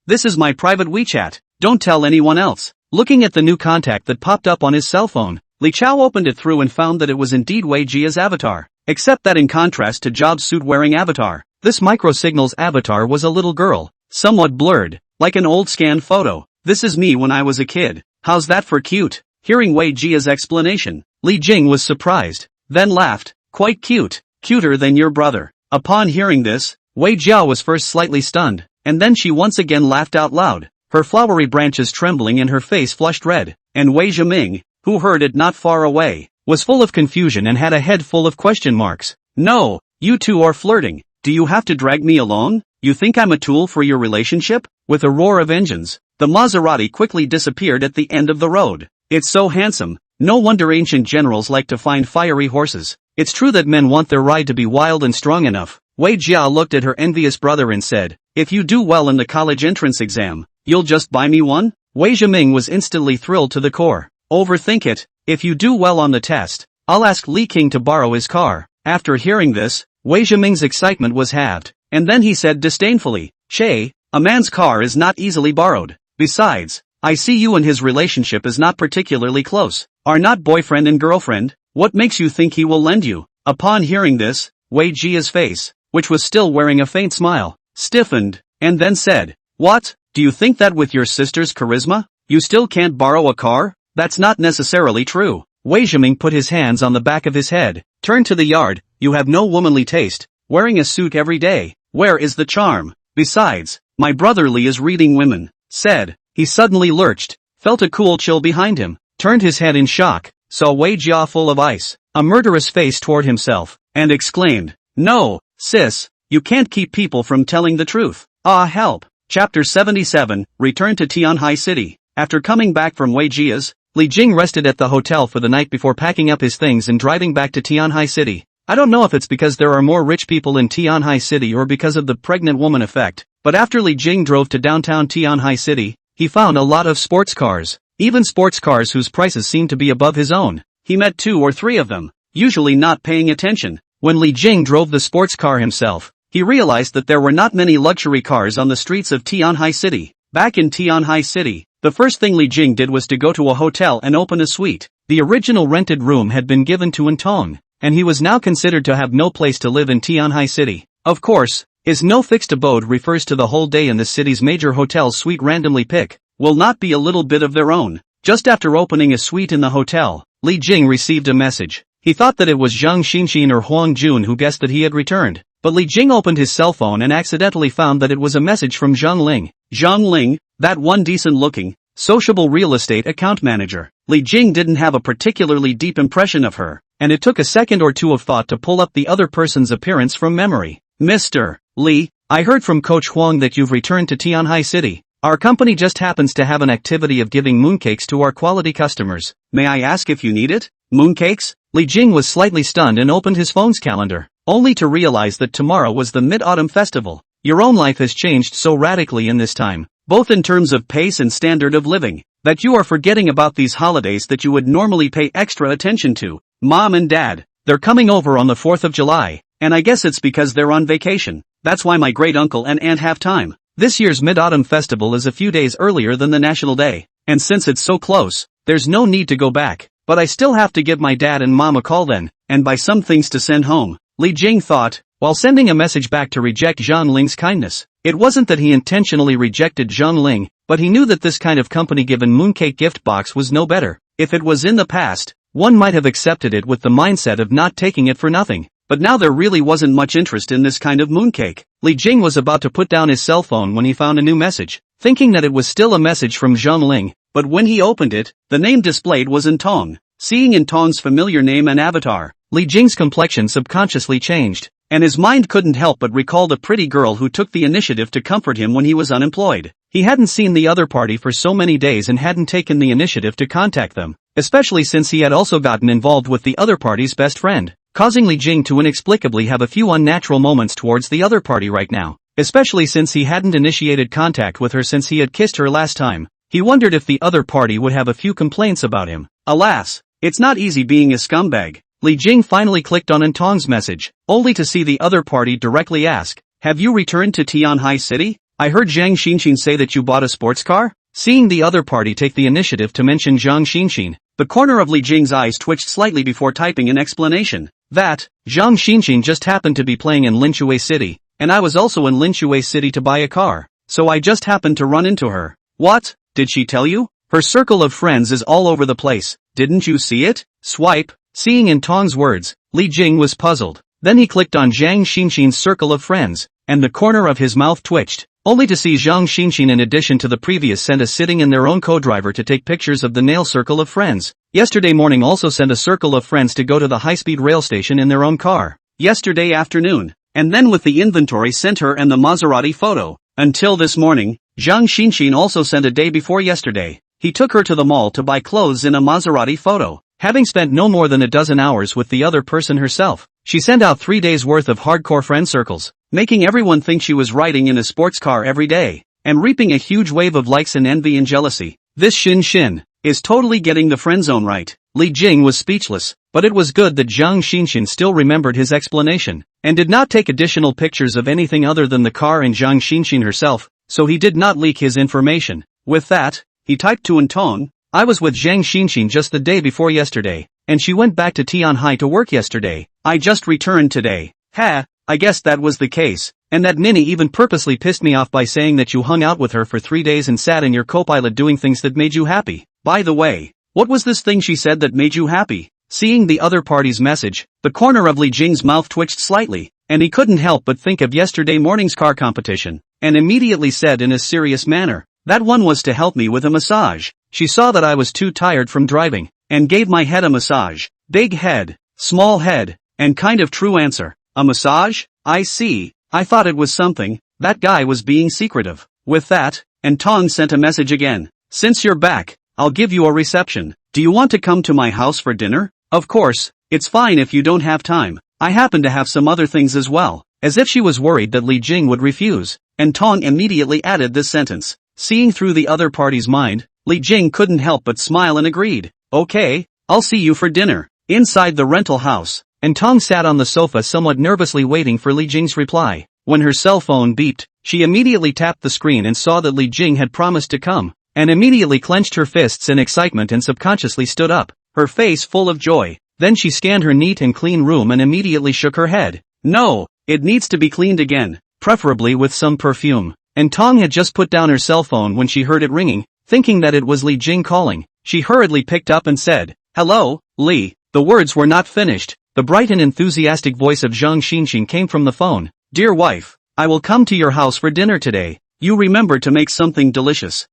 This is my private WeChat. Don't tell anyone else. Looking at the new contact that popped up on his cell phone, Li Chao opened it through and found that it was indeed Wei Jia's avatar. Except that in contrast to job suit wearing avatar, this microsignals avatar was a little girl, somewhat blurred, like an old scanned photo. This is me when I was a kid. How's that for cute? Hearing Wei Jia's explanation, Li Jing was surprised, then laughed. Quite cute. Cuter than your brother. Upon hearing this, Wei Jia was first slightly stunned, and then she once again laughed out loud, her flowery branches trembling and her face flushed red, and Wei Zhiming, who heard it not far away, was full of confusion and had a head full of question marks. No, you two are flirting. Do you have to drag me along? You think I'm a tool for your relationship? With a roar of engines, the Maserati quickly disappeared at the end of the road. It's so handsome. No wonder ancient generals like to find fiery horses. It's true that men want their ride to be wild and strong enough. Wei Jia looked at her envious brother and said, if you do well in the college entrance exam, you'll just buy me one? Wei Zhiming was instantly thrilled to the core. Overthink it. If you do well on the test, I'll ask Li King to borrow his car. After hearing this, Wei Zhiming's excitement was halved, and then he said disdainfully, Che, a man's car is not easily borrowed. Besides, I see you and his relationship is not particularly close. Are not boyfriend and girlfriend? What makes you think he will lend you? Upon hearing this, Wei Jia's face, which was still wearing a faint smile, stiffened, and then said, what? Do you think that with your sister's charisma, you still can't borrow a car? That's not necessarily true. Wei Zhiming put his hands on the back of his head. Turn to the yard, you have no womanly taste, wearing a suit every day. Where is the charm? Besides, my brother Li is reading women, said. He suddenly lurched, felt a cool chill behind him, turned his head in shock, saw Wei Jia full of ice, a murderous face toward himself, and exclaimed, no, sis, you can't keep people from telling the truth. Ah help. Chapter 77, Return to Tianhai City. After coming back from Wei Jia's, Li Jing rested at the hotel for the night before packing up his things and driving back to Tianhai City. I don't know if it's because there are more rich people in Tianhai City or because of the pregnant woman effect, but after Li Jing drove to downtown Tianhai City, he found a lot of sports cars, even sports cars whose prices seemed to be above his own. He met 2 or 3 of them, usually not paying attention. When Li Jing drove the sports car himself, he realized that there were not many luxury cars on the streets of Tianhai City. Back in Tianhai City, the first thing Li Jing did was to go to a hotel and open a suite. The original rented room had been given to Ntong, and he was now considered to have no place to live in Tianhai City. Of course, his no fixed abode refers to the whole day in the city's major hotel suite randomly pick, will not be a little bit of their own. Just after opening a suite in the hotel, Li Jing received a message. He thought that it was Zhang Xinxin or Huang Jun who guessed that he had returned. But Li Jing opened his cell phone and accidentally found that it was a message from Zhang Ling. Zhang Ling, that one decent-looking, sociable real estate account manager. Li Jing didn't have a particularly deep impression of her, and it took a second or two of thought to pull up the other person's appearance from memory. Mr. Li, I heard from Coach Huang that you've returned to Tianhai City. Our company just happens to have an activity of giving mooncakes to our quality customers. May I ask if you need it? Mooncakes? Li Jing was slightly stunned and opened his phone's calendar, only to realize that tomorrow was the Mid-Autumn Festival. Your own life has changed so radically in this time, both in terms of pace and standard of living, that you are forgetting about these holidays that you would normally pay extra attention to. Mom and Dad, they're coming over on the 4th of July, and I guess it's because they're on vacation. That's why my great-uncle and aunt have time. This year's Mid-Autumn Festival is a few days earlier than the National Day, and since it's so close, there's no need to go back, but I still have to give my dad and mom a call then, and buy some things to send home, Li Jing thought, while sending a message back to reject Zhang Ling's kindness. It wasn't that he intentionally rejected Zhang Ling, but he knew that this kind of company-given mooncake gift box was no better. If it was in the past, one might have accepted it with the mindset of not taking it for nothing. But now there really wasn't much interest in this kind of mooncake. Li Jing was about to put down his cell phone when he found a new message, thinking that it was still a message from Zhang Ling, but when he opened it, the name displayed was Intong. Seeing Intong's familiar name and avatar, Li Jing's complexion subconsciously changed, and his mind couldn't help but recall the pretty girl who took the initiative to comfort him when he was unemployed. He hadn't seen the other party for so many days and hadn't taken the initiative to contact them, especially since he had also gotten involved with the other party's best friend, causing Li Jing to inexplicably have a few unnatural moments towards the other party right now, especially since he hadn't initiated contact with her since he had kissed her last time. He wondered if the other party would have a few complaints about him. Alas, it's not easy being a scumbag. Li Jing finally clicked on Intong's message, only to see the other party directly ask, "Have you returned to Tianhai City? I heard Zhang Xinxin say that you bought a sports car?" Seeing the other party take the initiative to mention Zhang Xinxin, the corner of Li Jing's eyes twitched slightly before typing an explanation. That, Zhang Xinxin just happened to be playing in Linshui City, and I was also in Linshui City to buy a car, so I just happened to run into her. What? Did she tell you? Her circle of friends is all over the place, didn't you see it? Swipe. Seeing Intong's words, Li Jing was puzzled. Then he clicked on Zhang Xinxin's circle of friends, and the corner of his mouth twitched, only to see Zhang Xinxin in addition to the previous sent a sitting in their own co-driver to take pictures of the nail circle of friends. Yesterday morning also sent a circle of friends to go to the high-speed rail station in their own car. Yesterday afternoon, and then with the inventory sent her and the Maserati photo. Until this morning, Zhang Xinxin also sent a day before yesterday. He took her to the mall to buy clothes in a Maserati photo. Having spent no more than a dozen hours with the other person herself, she sent out 3 days worth of hardcore friend circles, making everyone think she was riding in a sports car every day, and reaping a huge wave of likes and envy and jealousy. This Xin is totally getting the friend zone right. Li Jing was speechless, but it was good that Zhang Xinxin still remembered his explanation, and did not take additional pictures of anything other than the car and Zhang Xinxin herself, so he did not leak his information. With that, he typed to Intong, "I was with Zhang Xinxin just the day before yesterday, and she went back to Tianhai to work yesterday. I just returned today." Ha, I guess that was the case, and that Nini even purposely pissed me off by saying that you hung out with her for 3 days and sat in your co-pilot doing things that made you happy. By the way, what was this thing she said that made you happy? Seeing the other party's message, the corner of Li Jing's mouth twitched slightly, and he couldn't help but think of yesterday morning's car competition, and immediately said in a serious manner, "That one was to help me with a massage. She saw that I was too tired from driving, and gave my head a massage." Big head, small head, and kind of true answer. A massage? I see. I thought it was something. That guy was being secretive. With that, Intong sent a message again. "Since you're back, I'll give you a reception. Do you want to come to my house for dinner? Of course, it's fine if you don't have time. I happen to have some other things as well." As if she was worried that Li Jing would refuse, Intong immediately added this sentence. Seeing through the other party's mind, Li Jing couldn't help but smile and agreed. "Okay, I'll see you for dinner." Inside the rental house, Intong sat on the sofa somewhat nervously waiting for Li Jing's reply. When her cell phone beeped, she immediately tapped the screen and saw that Li Jing had promised to come, and immediately clenched her fists in excitement and subconsciously stood up, her face full of joy. Then she scanned her neat and clean room and immediately shook her head. "No, it needs to be cleaned again, preferably with some perfume." Intong had just put down her cell phone when she heard it ringing, thinking that it was Li Jing calling. She hurriedly picked up and said, "Hello, Li." The words were not finished. The bright and enthusiastic voice of Zhang Xinxin came from the phone. "Dear wife, I will come to your house for dinner today. You remember to make something delicious."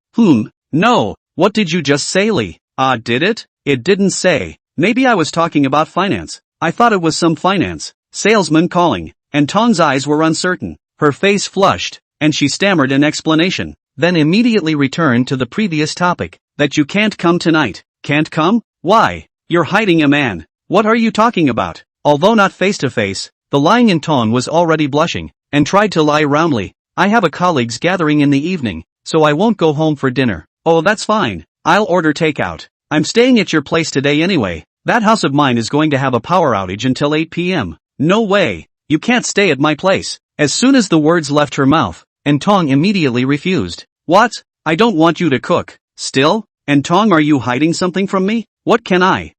No, what did you just say, Li? Did it? It didn't say. Maybe I was talking about finance. I thought it was some finance salesman calling. And Tong's eyes were uncertain. Her face flushed, and she stammered an explanation, then immediately returned to the previous topic. "That you can't come tonight." "Can't come? Why? You're hiding a man. What are you talking about?" Although not face to face, the lying Intong was already blushing, and tried to lie roundly. "I have a colleagues gathering in the evening, so I won't go home for dinner." "Oh, that's fine. I'll order takeout. I'm staying at your place today anyway. That house of mine is going to have a power outage until 8 p.m. "No way. You can't stay at my place." As soon as the words left her mouth, Intong immediately refused. "What? I don't want you to cook." "Still? And Tong, are you hiding something from me? What can I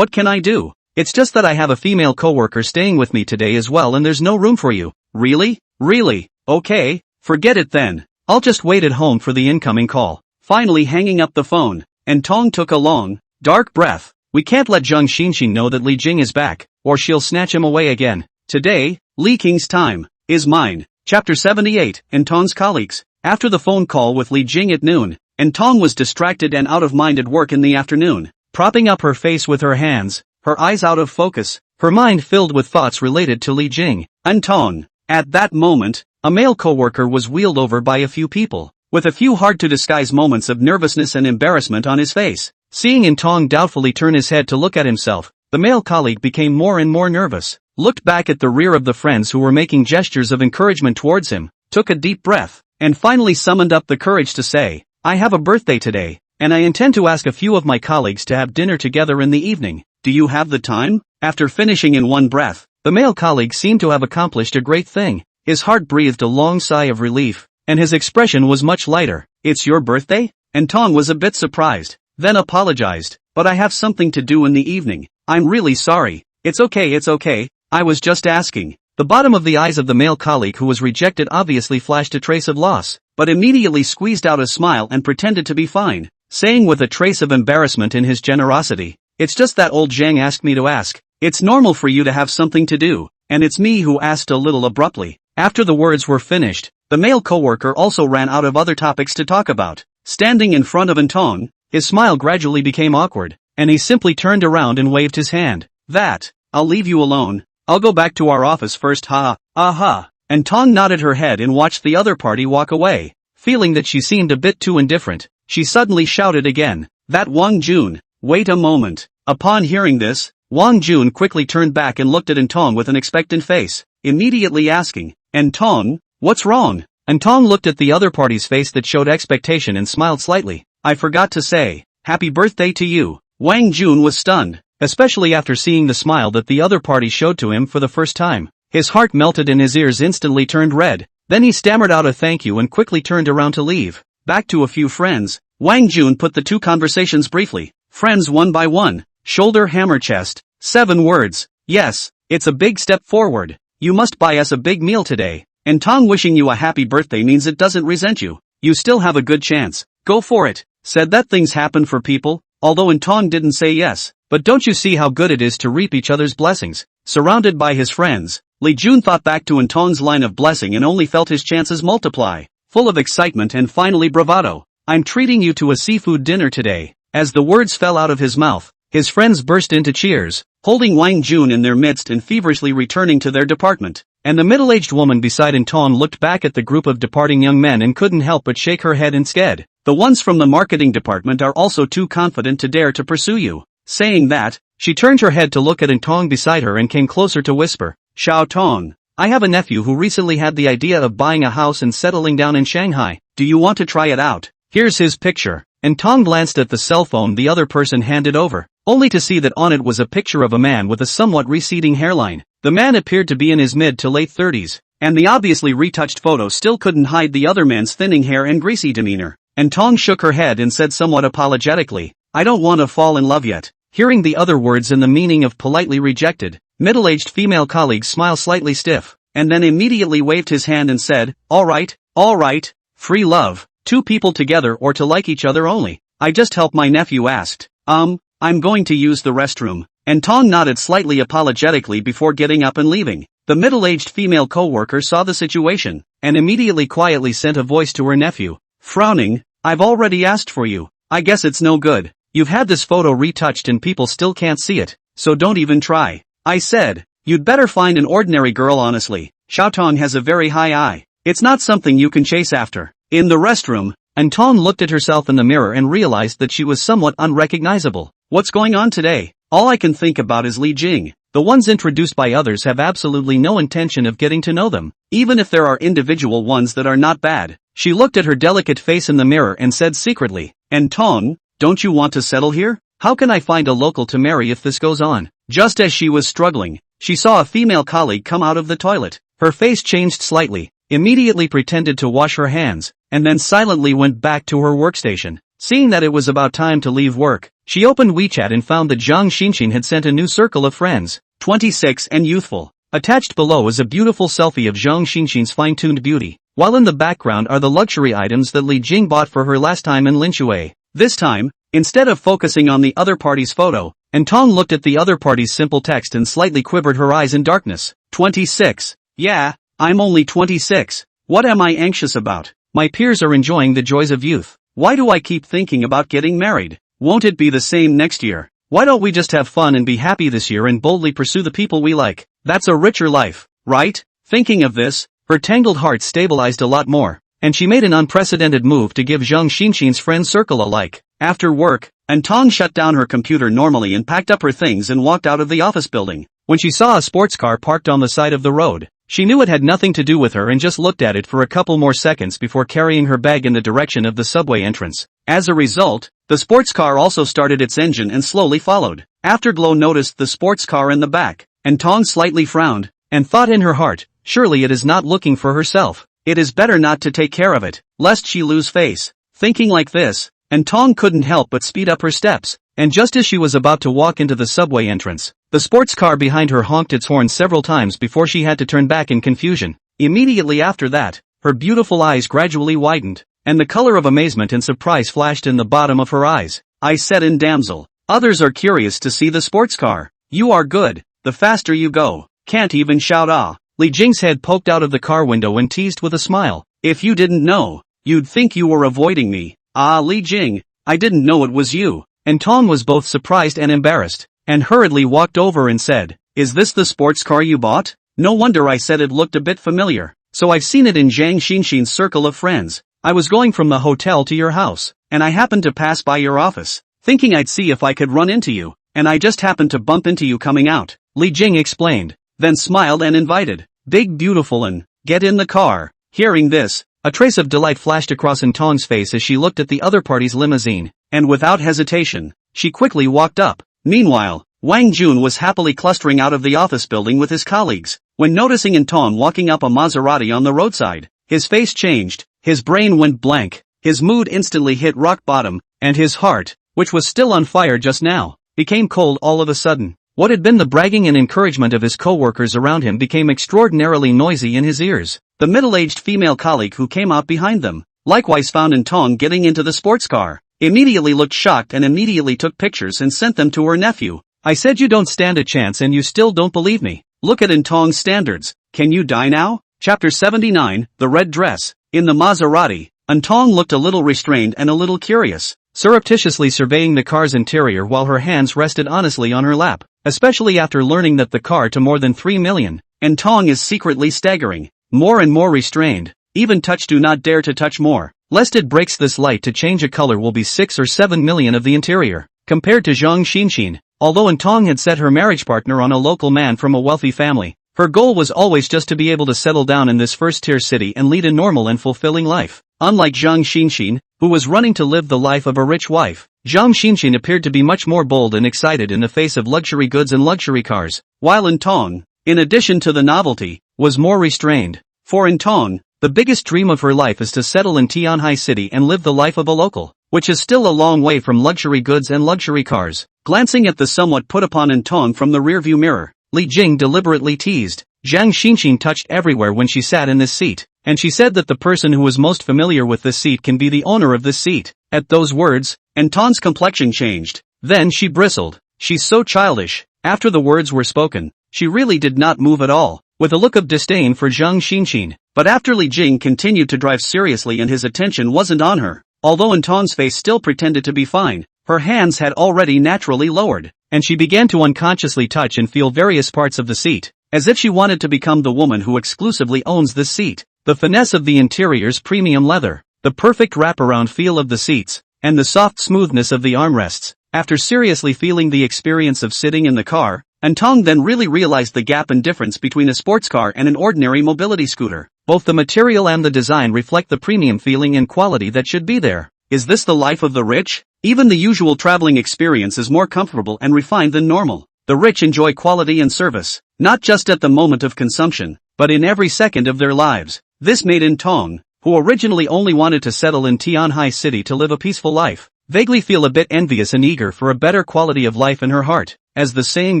do? It's just that I have a female coworker staying with me today as well and there's no room for you. Really? Really? Okay, forget it then. I'll just wait at home for the incoming call. Finally hanging up the phone, and Tong took a long, dark breath. We can't let Zheng Xinxin know that Li Jing is back, or she'll snatch him away again. Today, Li Qing's time is mine. Chapter 78, and Tong's colleagues. After the phone call with Li Jing at noon, and Tong was distracted and out of mind at work in the afternoon, propping up her face with her hands, her eyes out of focus, her mind filled with thoughts related to Li Jing and Tong. At that moment, a male coworker was wheeled over by a few people, with a few hard-to-disguise moments of nervousness and embarrassment on his face. Seeing In Tong doubtfully turn his head to look at himself, the male colleague became more and more nervous, looked back at the rear of the friends who were making gestures of encouragement towards him, took a deep breath, and finally summoned up the courage to say, I have a birthday today, and I intend to ask a few of my colleagues to have dinner together in the evening. Do you have the time? After finishing in one breath, the male colleague seemed to have accomplished a great thing. His heart breathed a long sigh of relief, and his expression was much lighter. It's your birthday? And Tong was a bit surprised, then apologized. But I have something to do in the evening. I'm really sorry. It's okay. I was just asking. The bottom of the eyes of the male colleague who was rejected obviously flashed a trace of loss, but immediately squeezed out a smile and pretended to be fine, saying with a trace of embarrassment in his generosity, it's just that old Zhang asked me to ask. It's normal for you to have something to do, and it's me who asked a little abruptly. After the words were finished, the male coworker also ran out of other topics to talk about. Standing in front of Tong, his smile gradually became awkward, and he simply turned around and waved his hand. I'll leave you alone. I'll go back to our office first, aha. And Tong nodded her head and watched the other party walk away. Feeling that she seemed a bit too indifferent, she suddenly shouted again, that Wang Jun. Wait a moment. Upon hearing this, Wang Jun quickly turned back and looked at Tong with an expectant face, immediately asking, Tong, what's wrong? Tong looked at the other party's face that showed expectation and smiled slightly. I forgot to say, happy birthday to you. Wang Jun was stunned, especially after seeing the smile that the other party showed to him for the first time. His heart melted and his ears instantly turned red. Then he stammered out a thank you and quickly turned around to leave. Back to a few friends, Wang Jun put the two conversations briefly. Friends one by one, shoulder hammer chest, 7 words. Yes, it's a big step forward. You must buy us a big meal today. And Tong wishing you a happy birthday means it doesn't resent you. You still have a good chance. Go for it. Said that things happen for people, although Tong didn't say yes. But don't you see how good it is to reap each other's blessings? Surrounded by his friends, Li Jun thought back to Tong's line of blessing and only felt his chances multiply. Full of excitement and finally bravado. I'm treating you to a seafood dinner today. As the words fell out of his mouth, his friends burst into cheers, holding Wang Jun in their midst and feverishly returning to their department. And the middle-aged woman beside Tong looked back at the group of departing young men and couldn't help but shake her head instead. The ones from the marketing department are also too confident to dare to pursue you. Saying that, she turned her head to look at Tong beside her and came closer to whisper, Xiao Tong, I have a nephew who recently had the idea of buying a house and settling down in Shanghai. Do you want to try it out? Here's his picture. Tong glanced at the cell phone the other person handed over, only to see that on it was a picture of a man with a somewhat receding hairline. The man appeared to be in his mid to late 30s, and the obviously retouched photo still couldn't hide the other man's thinning hair and greasy demeanor. Tong shook her head and said somewhat apologetically, I don't want to fall in love yet. Hearing the other words in the meaning of politely rejected, middle-aged female colleague smiled slightly stiff, and then immediately waved his hand and said, all right, free love, 2 people together or to like each other only. I just helped my nephew asked, I'm going to use the restroom. Tong nodded slightly apologetically before getting up and leaving. The middle-aged female co-worker saw the situation, and immediately quietly sent a voice to her nephew, frowning, I've already asked for you. I guess it's no good. You've had this photo retouched and people still can't see it, so don't even try. I said, you'd better find an ordinary girl honestly. Xiao Tong has a very high eye. It's not something you can chase after. In the restroom, Tong looked at herself in the mirror and realized that she was somewhat unrecognizable. What's going on today? All I can think about is Li Jing. The ones introduced by others have absolutely no intention of getting to know them, even if there are individual ones that are not bad. She looked at her delicate face in the mirror and said secretly, Tong, don't you want to settle here? How can I find a local to marry if this goes on? Just as she was struggling, she saw a female colleague come out of the toilet. Her face changed slightly, immediately pretended to wash her hands, and then silently went back to her workstation. Seeing that it was about time to leave work, she opened WeChat and found that Zhang Xinxin had sent a new circle of friends, 26 and youthful. Attached below is a beautiful selfie of Zhang Xinxin's fine-tuned beauty, while in the background are the luxury items that Li Jing bought for her last time in Linshui. This time, instead of focusing on the other party's photo, Tong looked at the other party's simple text and slightly quivered her eyes in darkness. 26. Yeah, I'm only 26. What am I anxious about? My peers are enjoying the joys of youth. Why do I keep thinking about getting married? Won't it be the same next year? Why don't we just have fun and be happy this year and boldly pursue the people we like? That's a richer life, right? Thinking of this, her tangled heart stabilized a lot more, and she made an unprecedented move to give Zhang Xinxin's friend circle a like. After work, Tong shut down her computer normally and packed up her things and walked out of the office building. When she saw a sports car parked on the side of the road, she knew it had nothing to do with her and just looked at it for a couple more seconds before carrying her bag in the direction of the subway entrance. As a result, the sports car also started its engine and slowly followed. Afterglow noticed the sports car in the back, and Tong slightly frowned, and thought in her heart, surely it is not looking for herself. It is better not to take care of it, lest she lose face. Thinking like this, Tong couldn't help but speed up her steps, and just as she was about to walk into the subway entrance, the sports car behind her honked its horn several times before she had to turn back in confusion. Immediately after that, her beautiful eyes gradually widened, and the color of amazement and surprise flashed in the bottom of her eyes. I said in damsel, others are curious to see the sports car. You are good, the faster you go. Can't even shout ah. Li Jing's head poked out of the car window and teased with a smile. If you didn't know, you'd think you were avoiding me. Ah, Li Jing, I didn't know it was you. And Tong was both surprised and embarrassed, and hurriedly walked over and said, is this the sports car you bought? No wonder I said it looked a bit familiar. So I've seen it in Zhang Xinxin's circle of friends. I was going from the hotel to your house, and I happened to pass by your office, thinking I'd see if I could run into you, and I just happened to bump into you coming out, Li Jing explained, then smiled and invited, big beautiful and, get in the car. Hearing this, a trace of delight flashed across Tong's face as she looked at the other party's limousine, and without hesitation, she quickly walked up. Meanwhile, Wang Jun was happily clustering out of the office building with his colleagues, when noticing Tong walking up a Maserati on the roadside. His face changed, his brain went blank, his mood instantly hit rock bottom, and his heart, which was still on fire just now, became cold all of a sudden. What had been the bragging and encouragement of his co-workers around him became extraordinarily noisy in his ears. The middle-aged female colleague who came out behind them, likewise found Tong getting into the sports car, immediately looked shocked and immediately took pictures and sent them to her nephew. I said you don't stand a chance and you still don't believe me. Look at Tong's standards. Can you die now? Chapter 79, The Red Dress. In the Maserati, Tong looked a little restrained and a little curious, surreptitiously surveying the car's interior while her hands rested honestly on her lap, especially after learning that the car to more than 3 million, Tong is secretly staggering, more and more restrained, even touch do not dare to touch more, lest it breaks this light to change a color will be 6 or 7 million of the interior, compared to Zhang Xinxin. Although Tong had set her marriage partner on a local man from a wealthy family, her goal was always just to be able to settle down in this first-tier city and lead a normal and fulfilling life. Unlike Zhang Xinxin, who was running to live the life of a rich wife, Zhang Xinxin appeared to be much more bold and excited in the face of luxury goods and luxury cars, while Tong, in addition to the novelty, was more restrained. For Tong, the biggest dream of her life is to settle in Tianhai City and live the life of a local, which is still a long way from luxury goods and luxury cars. Glancing at the somewhat put upon Tong from the rearview mirror, Li Jing deliberately teased, Zhang Xinxin touched everywhere when she sat in this seat, and she said that the person who was most familiar with this seat can be the owner of this seat. At those words, Tong's complexion changed. Then she bristled. She's so childish. After the words were spoken, she really did not move at all, with a look of disdain for Zhang Xinxin. But after Li Jing continued to drive seriously and his attention wasn't on her, although Tong's face still pretended to be fine, her hands had already naturally lowered, and she began to unconsciously touch and feel various parts of the seat, as if she wanted to become the woman who exclusively owns this seat. The finesse of the interior's premium leather, the perfect wraparound feel of the seats, and the soft smoothness of the armrests. After seriously feeling the experience of sitting in the car, Tong then really realized the gap and difference between a sports car and an ordinary mobility scooter. Both the material and the design reflect the premium feeling and quality that should be there. Is this the life of the rich? Even the usual traveling experience is more comfortable and refined than normal. The rich enjoy quality and service, not just at the moment of consumption, but in every second of their lives. This made Tong, who who originally only wanted to settle in Tianhai City to live a peaceful life, vaguely feel a bit envious and eager for a better quality of life in her heart. As the saying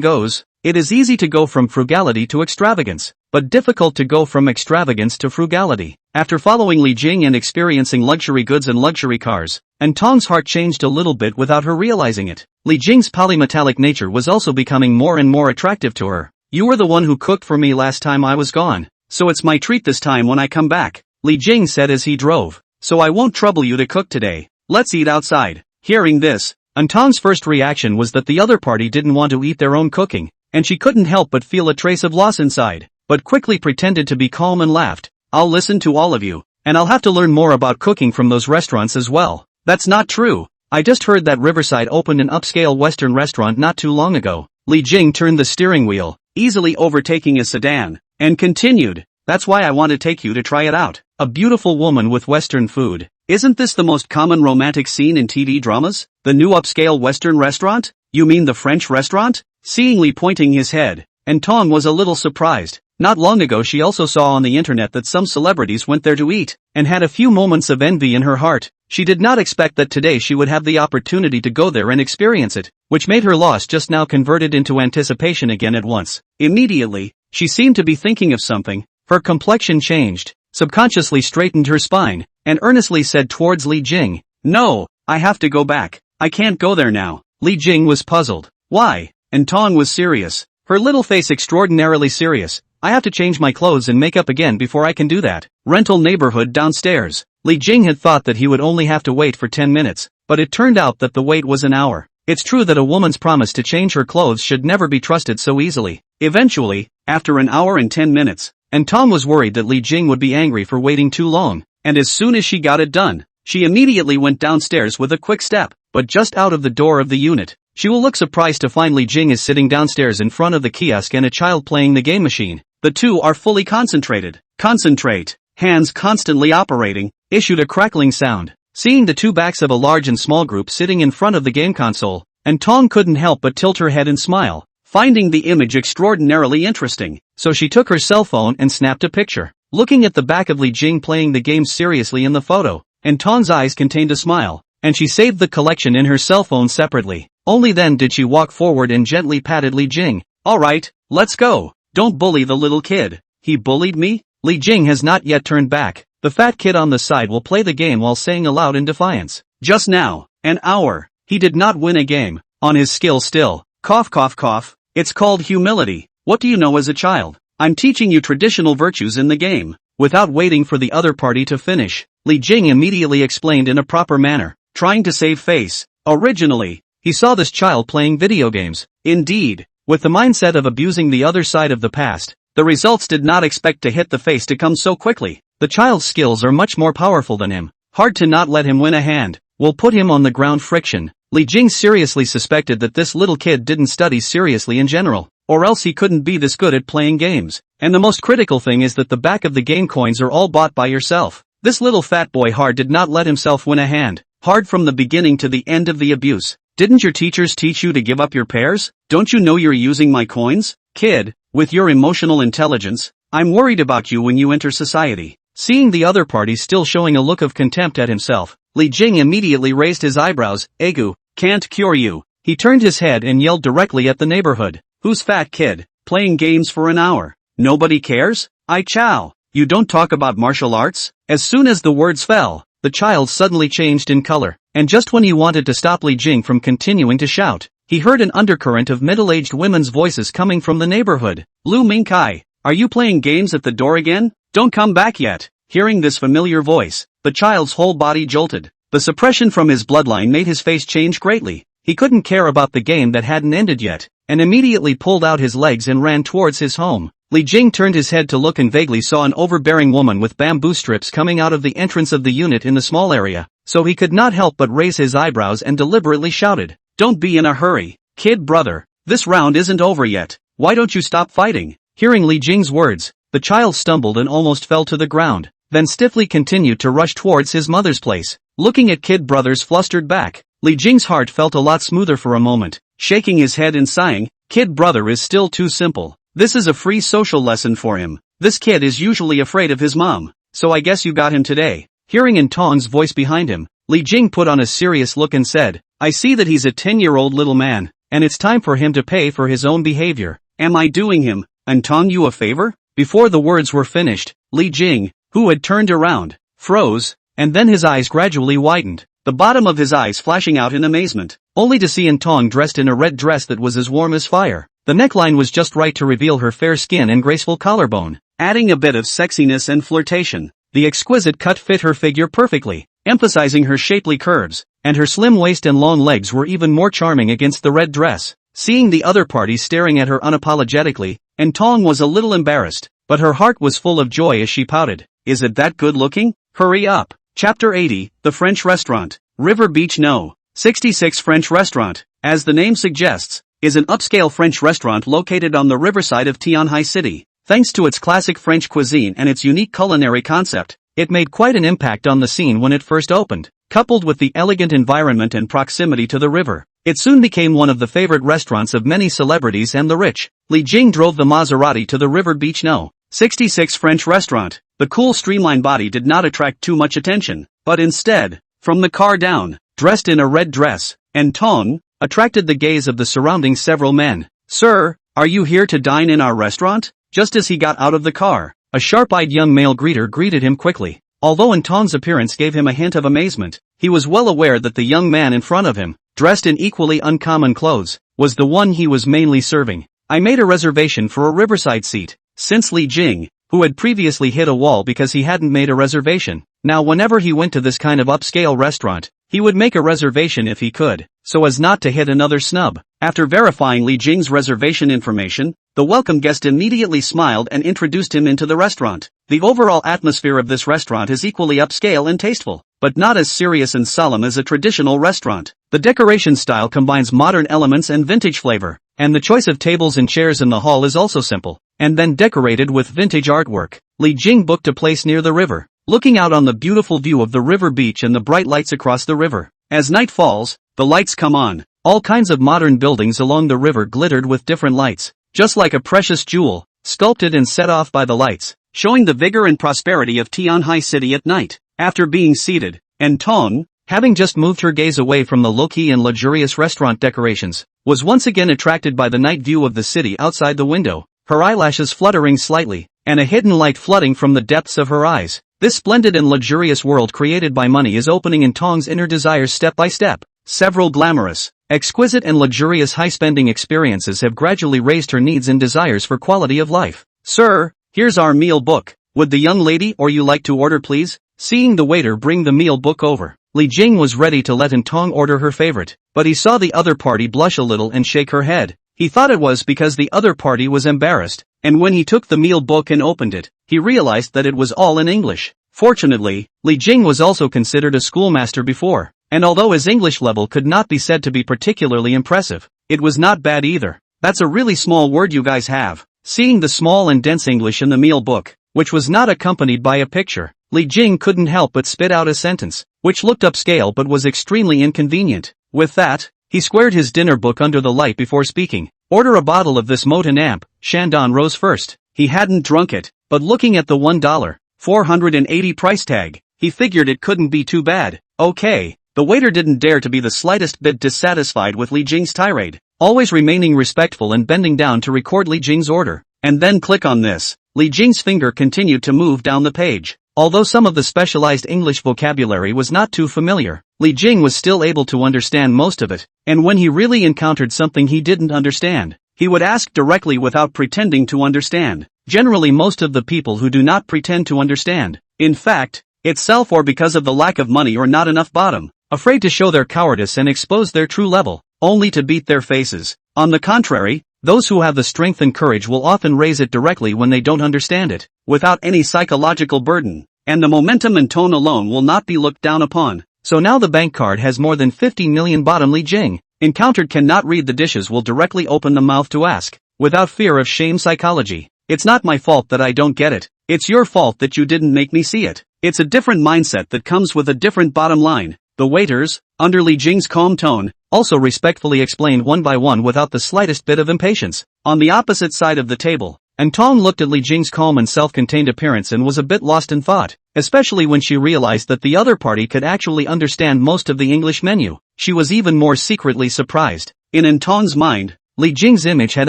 goes, it is easy to go from frugality to extravagance, but difficult to go from extravagance to frugality. After following Li Jing and experiencing luxury goods and luxury cars, Tong's heart changed a little bit without her realizing it. Li Jing's polymetallic nature was also becoming more and more attractive to her. "You were the one who cooked for me last time I was gone, so it's my treat this time when I come back," Li Jing said as he drove. "So I won't trouble you to cook today. Let's eat outside." Hearing this, Tong's first reaction was that the other party didn't want to eat their own cooking, and she couldn't help but feel a trace of loss inside, but quickly pretended to be calm and laughed. "I'll listen to all of you, and I'll have to learn more about cooking from those restaurants as well." "That's not true. I just heard that Riverside opened an upscale Western restaurant not too long ago." Li Jing turned the steering wheel, easily overtaking a sedan, and continued, "That's why I want to take you to try it out. A beautiful woman with Western food. Isn't this the most common romantic scene in TV dramas? The new upscale Western restaurant? You mean the French restaurant?" Seeing Li pointing his head, Tong was a little surprised. Not long ago she also saw on the internet that some celebrities went there to eat, and had a few moments of envy in her heart. She did not expect that today she would have the opportunity to go there and experience it, which made her loss just now converted into anticipation again at once. Immediately, she seemed to be thinking of something. Her complexion changed, subconsciously straightened her spine, and earnestly said towards Li Jing, "No, I have to go back. I can't go there now." Li Jing was puzzled. "Why?" Tong was serious, her little face extraordinarily serious. "I have to change my clothes and make up again before I can do that." Rental neighborhood downstairs. Li Jing had thought that he would only have to wait for 10 minutes, but it turned out that the wait was an hour. It's true that a woman's promise to change her clothes should never be trusted so easily. Eventually, after an hour and 10 minutes, Tong was worried that Li Jing would be angry for waiting too long, and as soon as she got it done, she immediately went downstairs with a quick step, but just out of the door of the unit, she will look surprised to find Li Jing is sitting downstairs in front of the kiosk and a child playing the game machine. The two are fully concentrated. Concentrate, hands constantly operating, issued a crackling sound. Seeing the two backs of a large and small group sitting in front of the game console, Tong couldn't help but tilt her head and smile, finding the image extraordinarily interesting, so she took her cell phone and snapped a picture. Looking at the back of Li Jing playing the game seriously in the photo, Tong's eyes contained a smile, and she saved the collection in her cell phone separately. Only then did she walk forward and gently patted Li Jing. "Alright, let's go. Don't bully the little kid." "He bullied me?" Li Jing has not yet turned back. The fat kid on the side will play the game while saying aloud in defiance. "Just now, an hour. He did not win a game. On his skill still. Cough cough cough. It's called humility. What do you know as a child? I'm teaching you traditional virtues in the game." Without waiting for the other party to finish, Li Jing immediately explained in a proper manner, trying to save face. Originally, he saw this child playing video games. Indeed, with the mindset of abusing the other side of the past, the results did not expect to hit the face to come so quickly. The child's skills are much more powerful than him. Hard to not let him win a hand. Will put him on the ground friction. Li Jing seriously suspected that this little kid didn't study seriously in general, or else he couldn't be this good at playing games. And the most critical thing is that the back of the game coins are all bought by yourself. This little fat boy Hard did not let himself win a hand. Hard from the beginning to the end of the abuse. "Didn't your teachers teach you to give up your pairs? Don't you know you're using my coins? Kid, with your emotional intelligence, I'm worried about you when you enter society." Seeing the other party still showing a look of contempt at himself, Li Jing immediately raised his eyebrows. "Egu, can't cure you." He turned his head and yelled directly at the neighborhood. "Who's fat kid? Playing games for an hour? Nobody cares? I chow. You don't talk about martial arts?" As soon as the words fell, the child suddenly changed in color, and just when he wanted to stop Li Jing from continuing to shout, he heard an undercurrent of middle-aged women's voices coming from the neighborhood. "Lu Mingkai, are you playing games at the door again? Don't come back yet." Hearing this familiar voice, the child's whole body jolted. The suppression from his bloodline made his face change greatly. He couldn't care about the game that hadn't ended yet, and immediately pulled out his legs and ran towards his home. Li Jing turned his head to look and vaguely saw an overbearing woman with bamboo strips coming out of the entrance of the unit in the small area, so he could not help but raise his eyebrows and deliberately shouted, "Don't be in a hurry, kid brother. This round isn't over yet. Why don't you stop fighting?" Hearing Li Jing's words, the child stumbled and almost fell to the ground, then stiffly continued to rush towards his mother's place. Looking at kid brother's flustered back, Li Jing's heart felt a lot smoother for a moment, shaking his head and sighing, "Kid brother is still too simple. This is a free social lesson for him. This kid is usually afraid of his mom. so I guess you got him today. Hearing In Tong's voice behind him, Li Jing put on a serious look and said, I see that he's a 10-year-old little man, and it's time for him to pay for his own behavior. Am I doing him, In Tong, you a favor? Before the words were finished, Li Jing, who had turned around, froze, and then his eyes gradually widened, the bottom of his eyes flashing out in amazement, only to see In Tong dressed in a red dress that was as warm as fire. The neckline was just right to reveal her fair skin and graceful collarbone, adding a bit of sexiness and flirtation. The exquisite cut fit her figure perfectly, emphasizing her shapely curves, and her slim waist and long legs were even more charming against the red dress. Seeing the other party staring at her unapologetically, In Tong was a little embarrassed, but her heart was full of joy as she pouted. Is it that good looking? Hurry up. Chapter 80, The French Restaurant. River Beach No. 66 French Restaurant, as the name suggests, is an upscale French restaurant located on the riverside of Tianhai City. Thanks to its classic French cuisine and its unique culinary concept, it made quite an impact on the scene when it first opened. Coupled with the elegant environment and proximity to the river, it soon became one of the favorite restaurants of many celebrities and the rich. Li Jing drove the Maserati to the River Beach No. 66 French Restaurant. The cool streamlined body did not attract too much attention, but instead, from the car down, dressed in a red dress, In Tong attracted the gaze of the surrounding several men. Sir, are you here to dine in our restaurant? Just as he got out of the car, a sharp-eyed young male greeter greeted him quickly. Although In Tong's appearance gave him a hint of amazement, he was well aware that the young man in front of him, dressed in equally uncommon clothes, was the one he was mainly serving. I made a reservation for a riverside seat. Since Li Jing, who had previously hit a wall because he hadn't made a reservation, now whenever he went to this kind of upscale restaurant, he would make a reservation if he could, so as not to hit another snub. After verifying Li Jing's reservation information, the welcome guest immediately smiled and introduced him into the restaurant. The overall atmosphere of this restaurant is equally upscale and tasteful, but not as serious and solemn as a traditional restaurant. The decoration style combines modern elements and vintage flavor, and the choice of tables and chairs in the hall is also simple, and then decorated with vintage artwork. Li Jing booked a place near the river, looking out on the beautiful view of the river beach and the bright lights across the river. As night falls, the lights come on. All kinds of modern buildings along the river glittered with different lights, just like a precious jewel, sculpted and set off by the lights, showing the vigor and prosperity of Tianhai City at night. After being seated, In Tong, having just moved her gaze away from the low-key and luxurious restaurant decorations, was once again attracted by the night view of the city outside the window, her eyelashes fluttering slightly, and a hidden light flooding from the depths of her eyes. This splendid and luxurious world created by money is opening In Tong's inner desires step by step. Several glamorous, exquisite and luxurious high-spending experiences have gradually raised her needs and desires for quality of life. Sir, here's our meal book. Would the young lady or you like to order please? Seeing the waiter bring the meal book over, Li Jing was ready to let In Tong order her favorite, but he saw the other party blush a little and shake her head. He thought it was because the other party was embarrassed, and when he took the meal book and opened it, he realized that it was all in English. Fortunately, Li Jing was also considered a schoolmaster before, and although his English level could not be said to be particularly impressive, it was not bad either. That's a really small word you guys have. Seeing the small and dense English in the meal book, which was not accompanied by a picture, Li Jing couldn't help but spit out a sentence, which looked upscale but was extremely inconvenient. With that, he squared his dinner book under the light before speaking. Order a bottle of this Motin Amp. Shandong rose first. He hadn't drunk it, but looking at the $1.480 price tag, he figured it couldn't be too bad. Okay. The waiter didn't dare to be the slightest bit dissatisfied with Li Jing's tirade, always remaining respectful and bending down to record Li Jing's order. And then click on this. Li Jing's finger continued to move down the page. Although some of the specialized English vocabulary was not too familiar, Li Jing was still able to understand most of it, and when he really encountered something he didn't understand, he would ask directly without pretending to understand. Generally most of the people who do not pretend to understand, in fact, itself or because of the lack of money or not enough bottom, afraid to show their cowardice and expose their true level, only to beat their faces. On the contrary, those who have the strength and courage will often raise it directly when they don't understand it, without any psychological burden, and the momentum and tone alone will not be looked down upon. So now the bank card has more than 50 million bottom. Li Jing, encountered cannot read the dishes will directly open the mouth to ask, without fear of shame psychology. It's not my fault that I don't get it. It's your fault that you didn't make me see it. It's a different mindset that comes with a different bottom line. The waiters, under Li Jing's calm tone, also respectfully explained one by one without the slightest bit of impatience. On the opposite side of the table, And Tong looked at Li Jing's calm and self-contained appearance and was a bit lost in thought, especially when she realized that the other party could actually understand most of the English menu. She was even more secretly surprised. In Tong's mind, Li Jing's image had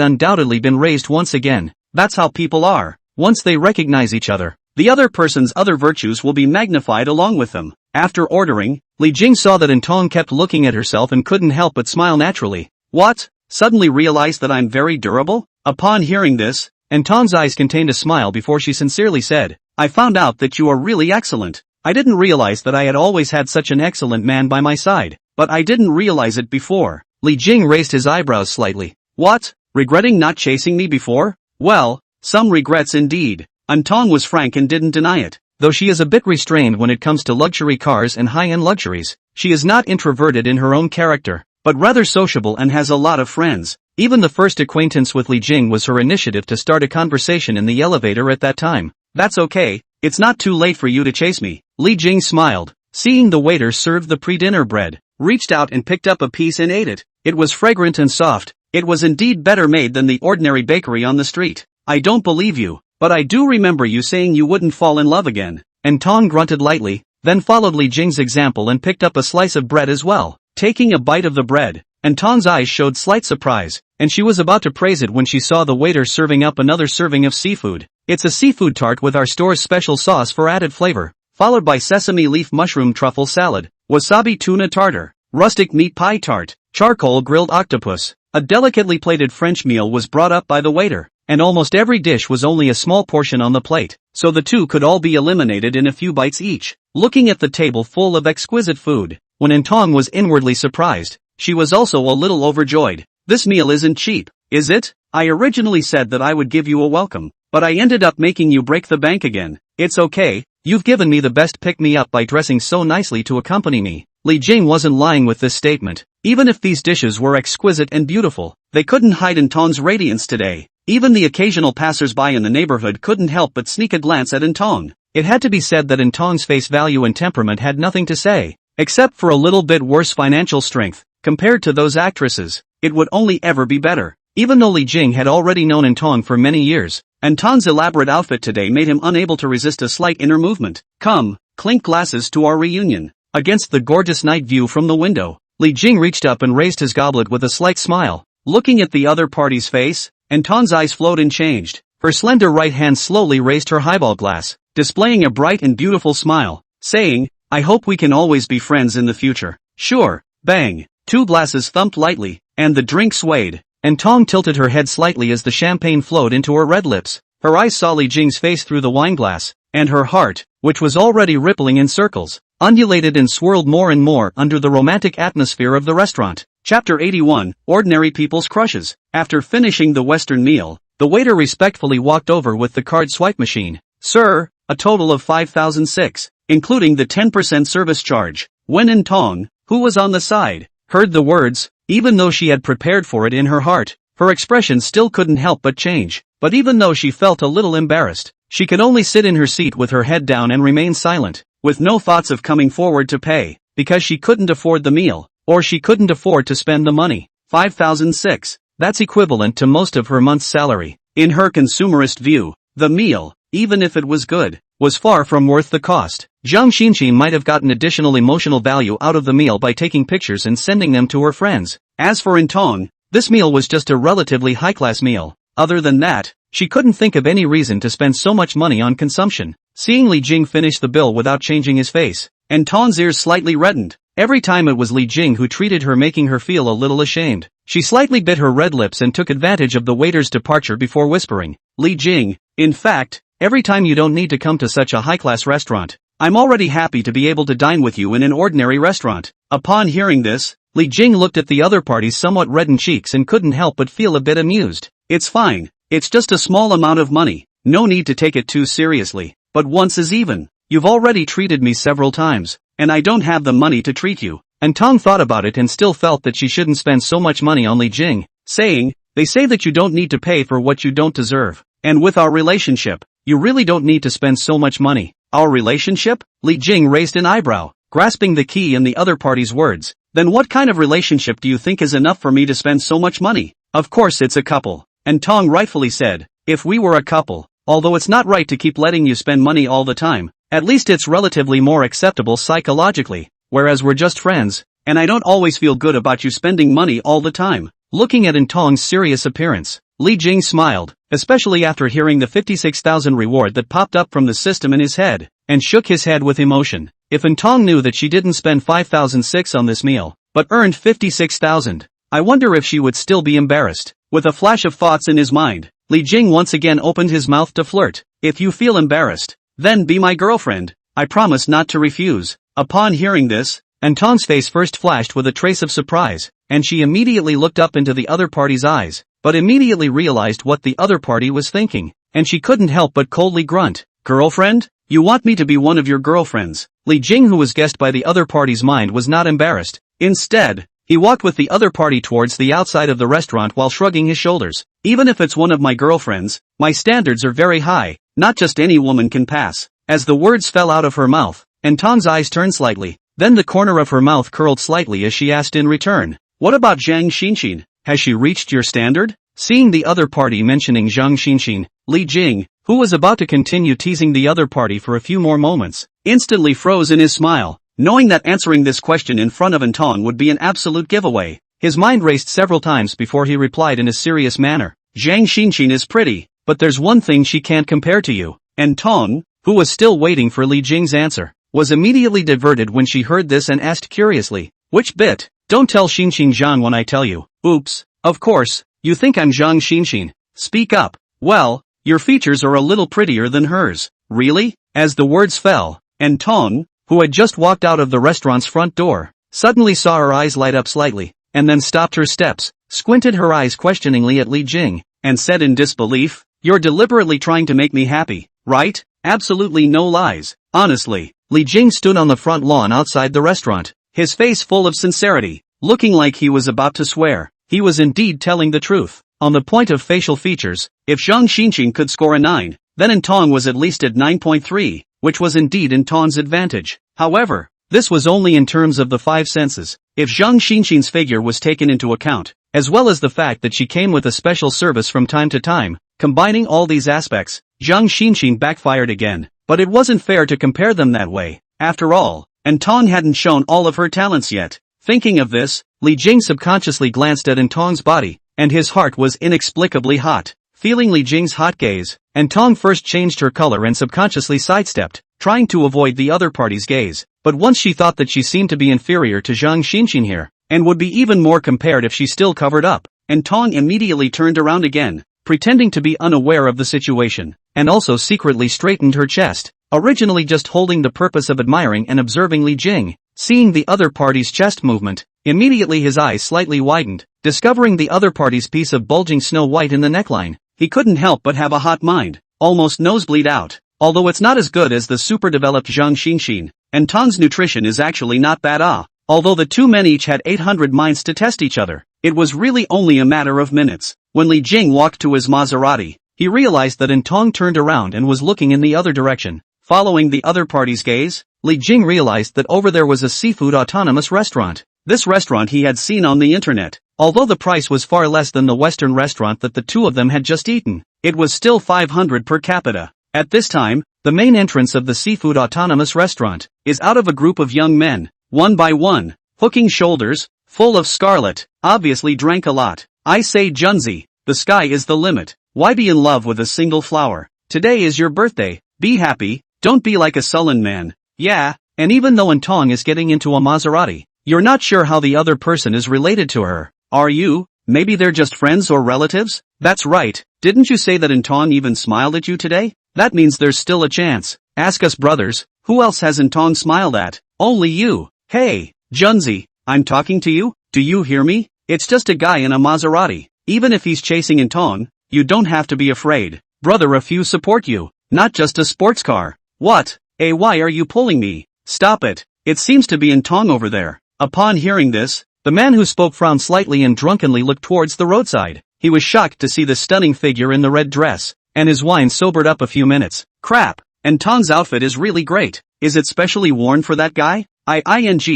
undoubtedly been raised once again. That's how people are. Once they recognize each other, the other person's other virtues will be magnified along with them. After ordering, Li Jing saw that Tong kept looking at herself and couldn't help but smile naturally. What? Suddenly realized that I'm very durable? Upon hearing this, Tong's eyes contained a smile before she sincerely said, I found out that you are really excellent. I didn't realize that I had always had such an excellent man by my side, but I didn't realize it before. Li Jing raised his eyebrows slightly. What? Regretting not chasing me before? Well, some regrets indeed. Tong was frank and didn't deny it. Though she is a bit restrained when it comes to luxury cars and high-end luxuries, she is not introverted in her own character, but rather sociable and has a lot of friends. Even the first acquaintance with Li Jing was her initiative to start a conversation in the elevator at that time. That's okay, it's not too late for you to chase me. Li Jing smiled, seeing the waiter serve the pre-dinner bread, reached out and picked up a piece and ate it. It was fragrant and soft. It was indeed better made than the ordinary bakery on the street. I don't believe you, but I do remember you saying you wouldn't fall in love again. Tong grunted lightly, then followed Li Jing's example and picked up a slice of bread as well. Taking a bite of the bread, Tong's eyes showed slight surprise, and she was about to praise it when she saw the waiter serving up another serving of seafood. It's a seafood tart with our store's special sauce for added flavor, followed by sesame leaf mushroom truffle salad, wasabi tuna tartar, rustic meat pie tart, charcoal grilled octopus. A delicately plated French meal was brought up by the waiter, and almost every dish was only a small portion on the plate, so the two could all be eliminated in a few bites each. Looking at the table full of exquisite food, when Tong was inwardly surprised, she was also a little overjoyed. This meal isn't cheap, is it? I originally said that I would give you a welcome, but I ended up making you break the bank again. It's okay, you've given me the best pick-me-up by dressing so nicely to accompany me. Li Jing wasn't lying with this statement. Even if these dishes were exquisite and beautiful, they couldn't hide Tong's radiance today. Even the occasional passers-by in the neighborhood couldn't help but sneak a glance at Tong. It had to be said that Tong's face value and temperament had nothing to say, except for a little bit worse financial strength. Compared to those actresses, it would only ever be better. Even though Li Jing had already known Tong for many years, Tong's elaborate outfit today made him unable to resist a slight inner movement. Come, clink glasses to our reunion. Against the gorgeous night view from the window, Li Jing reached up and raised his goblet with a slight smile. Looking at the other party's face, Tong's eyes flowed and changed. Her slender right hand slowly raised her highball glass, displaying a bright and beautiful smile, saying, I hope we can always be friends in the future. Sure. Bang. Two glasses thumped lightly, and the drink swayed. Tong tilted her head slightly as the champagne flowed into her red lips. Her eyes saw Li Jing's face through the wineglass, and her heart, which was already rippling in circles, undulated and swirled more and more under the romantic atmosphere of the restaurant. Chapter 81, Ordinary People's Crushes. After finishing the Western meal, the waiter respectfully walked over with the card swipe machine. Sir, a total of 5,006, including the 10% service charge. When Tong, who was on the side, heard the words, even though she had prepared for it in her heart, her expression still couldn't help but change. But even though she felt a little embarrassed, she could only sit in her seat with her head down and remain silent, with no thoughts of coming forward to pay, because she couldn't afford the meal, or she couldn't afford to spend the money. 5,006. That's equivalent to most of her month's salary. In her consumerist view, the meal, even if it was good, was far from worth the cost. Zhang Xinxin might have gotten additional emotional value out of the meal by taking pictures and sending them to her friends. As for Tong, this meal was just a relatively high-class meal. Other than that, she couldn't think of any reason to spend so much money on consumption. Seeing Li Jing finish the bill without changing his face, Tong's ears slightly reddened. Every time it was Li Jing who treated her, making her feel a little ashamed. She slightly bit her red lips and took advantage of the waiter's departure before whispering, Li Jing, in fact, every time you don't need to come to such a high-class restaurant. I'm already happy to be able to dine with you in an ordinary restaurant. Upon hearing this, Li Jing looked at the other party's somewhat reddened cheeks and couldn't help but feel a bit amused. It's fine. It's just a small amount of money. No need to take it too seriously. But once is even. You've already treated me several times, and I don't have the money to treat you. Tong thought about it and still felt that she shouldn't spend so much money on Li Jing, saying, they say that you don't need to pay for what you don't deserve. And with our relationship, you really don't need to spend so much money. Our relationship? Li Jing raised an eyebrow, grasping the key in the other party's words. Then what kind of relationship do you think is enough for me to spend so much money? Of course it's a couple. Tong rightfully said, if we were a couple. Although it's not right to keep letting you spend money all the time, at least it's relatively more acceptable psychologically, whereas we're just friends, and I don't always feel good about you spending money all the time. Looking at Intong's serious appearance, Li Jing smiled, especially after hearing the 56,000 reward that popped up from the system in his head, and shook his head with emotion. If Intong knew that she didn't spend 5,006 on this meal, but earned 56,000, I wonder if she would still be embarrassed. With a flash of thoughts in his mind, Li Jing once again opened his mouth to flirt. If you feel embarrassed, then be my girlfriend. I promise not to refuse. Upon hearing this, Intong's face first flashed with a trace of surprise, and she immediately looked up into the other party's eyes, but immediately realized what the other party was thinking, and she couldn't help but coldly grunt. Girlfriend? You want me to be one of your girlfriends? Li Jing, who was guessed by the other party's mind, was not embarrassed. Instead, he walked with the other party towards the outside of the restaurant while shrugging his shoulders. Even if it's one of my girlfriends, my standards are very high, not just any woman can pass. As the words fell out of her mouth, Intong's eyes turned slightly, then the corner of her mouth curled slightly as she asked in return, what about Zhang Xinxin? Has she reached your standard? Seeing the other party mentioning Zhang Xinxin, Li Jing, who was about to continue teasing the other party for a few more moments, instantly froze in his smile. Knowing that answering this question in front of Intong would be an absolute giveaway, his mind raced several times before he replied in a serious manner. Zhang Xinxin is pretty, but there's one thing she can't compare to you. Intong, who was still waiting for Li Jing's answer, was immediately diverted when she heard this and asked curiously, which bit? Don't tell Xinxin Zhang when I tell you. Oops, of course, you think I'm Zhang Xinxin. Speak up. Well, your features are a little prettier than hers. Really? As the words fell, Intong, who had just walked out of the restaurant's front door, suddenly saw her eyes light up slightly, and then stopped her steps, squinted her eyes questioningly at Li Jing, and said in disbelief, you're deliberately trying to make me happy, right? Absolutely no lies. Honestly. Li Jing stood on the front lawn outside the restaurant, his face full of sincerity, looking like he was about to swear. He was indeed telling the truth. On the point of facial features, if Zhang Xinxin could score a 9, then Intong was at least at 9.3, which was indeed Intong's advantage. However, this was only in terms of the five senses. If Zhang Xinxin's figure was taken into account, as well as the fact that she came with a special service from time to time, combining all these aspects, Zhang Xinxin backfired again. But it wasn't fair to compare them that way. After all, Intong hadn't shown all of her talents yet. Thinking of this, Li Jing subconsciously glanced at Intong's body, and his heart was inexplicably hot. Feeling Li Jing's hot gaze, Intong first changed her color and subconsciously sidestepped, trying to avoid the other party's gaze. But once she thought that she seemed to be inferior to Zhang Xinxin here, and would be even more compared if she still covered up, Intong immediately turned around again, pretending to be unaware of the situation, and also secretly straightened her chest, originally just holding the purpose of admiring and observing Li Jing. Seeing the other party's chest movement, immediately his eyes slightly widened, discovering the other party's piece of bulging snow white in the neckline. He couldn't help but have a hot mind, almost nosebleed out. Although it's not as good as the super-developed Zhang Xinxin, Intong's nutrition is actually not bad. Although the two men each had 800 minds to test each other, it was really only a matter of minutes. When Li Jing walked to his Maserati, he realized that Intong turned around and was looking in the other direction. Following the other party's gaze, Li Jing realized that over there was a seafood autonomous restaurant. This restaurant he had seen on the internet. Although the price was far less than the Western restaurant that the two of them had just eaten, it was still 500 per capita. At this time, the main entrance of the seafood autonomous restaurant is out of a group of young men, one by one, hooking shoulders, full of scarlet, obviously drank a lot. I say Junzi, the sky is the limit. Why be in love with a single flower? Today is your birthday, be happy, don't be like a sullen man. Yeah, and even though Intong is getting into a Maserati, you're not sure how the other person is related to her. Are you? Maybe they're just friends or relatives? That's right, didn't you say that Intong even smiled at you today? That means there's still a chance. Ask us brothers, who else has Intong smiled at? Only you. Hey, Junzi, I'm talking to you, do you hear me? It's just a guy in a Maserati. Even if he's chasing Intong, you don't have to be afraid. Brother, a few support you, not just a sports car. What? Hey, why are you pulling me? Stop it. It seems to be Intong over there. Upon hearing this, the man who spoke frowned slightly and drunkenly looked towards the roadside. He was shocked to see the stunning figure in the red dress, and his wine sobered up a few minutes. Crap, Intong's outfit is really great. Is it specially worn for that guy? I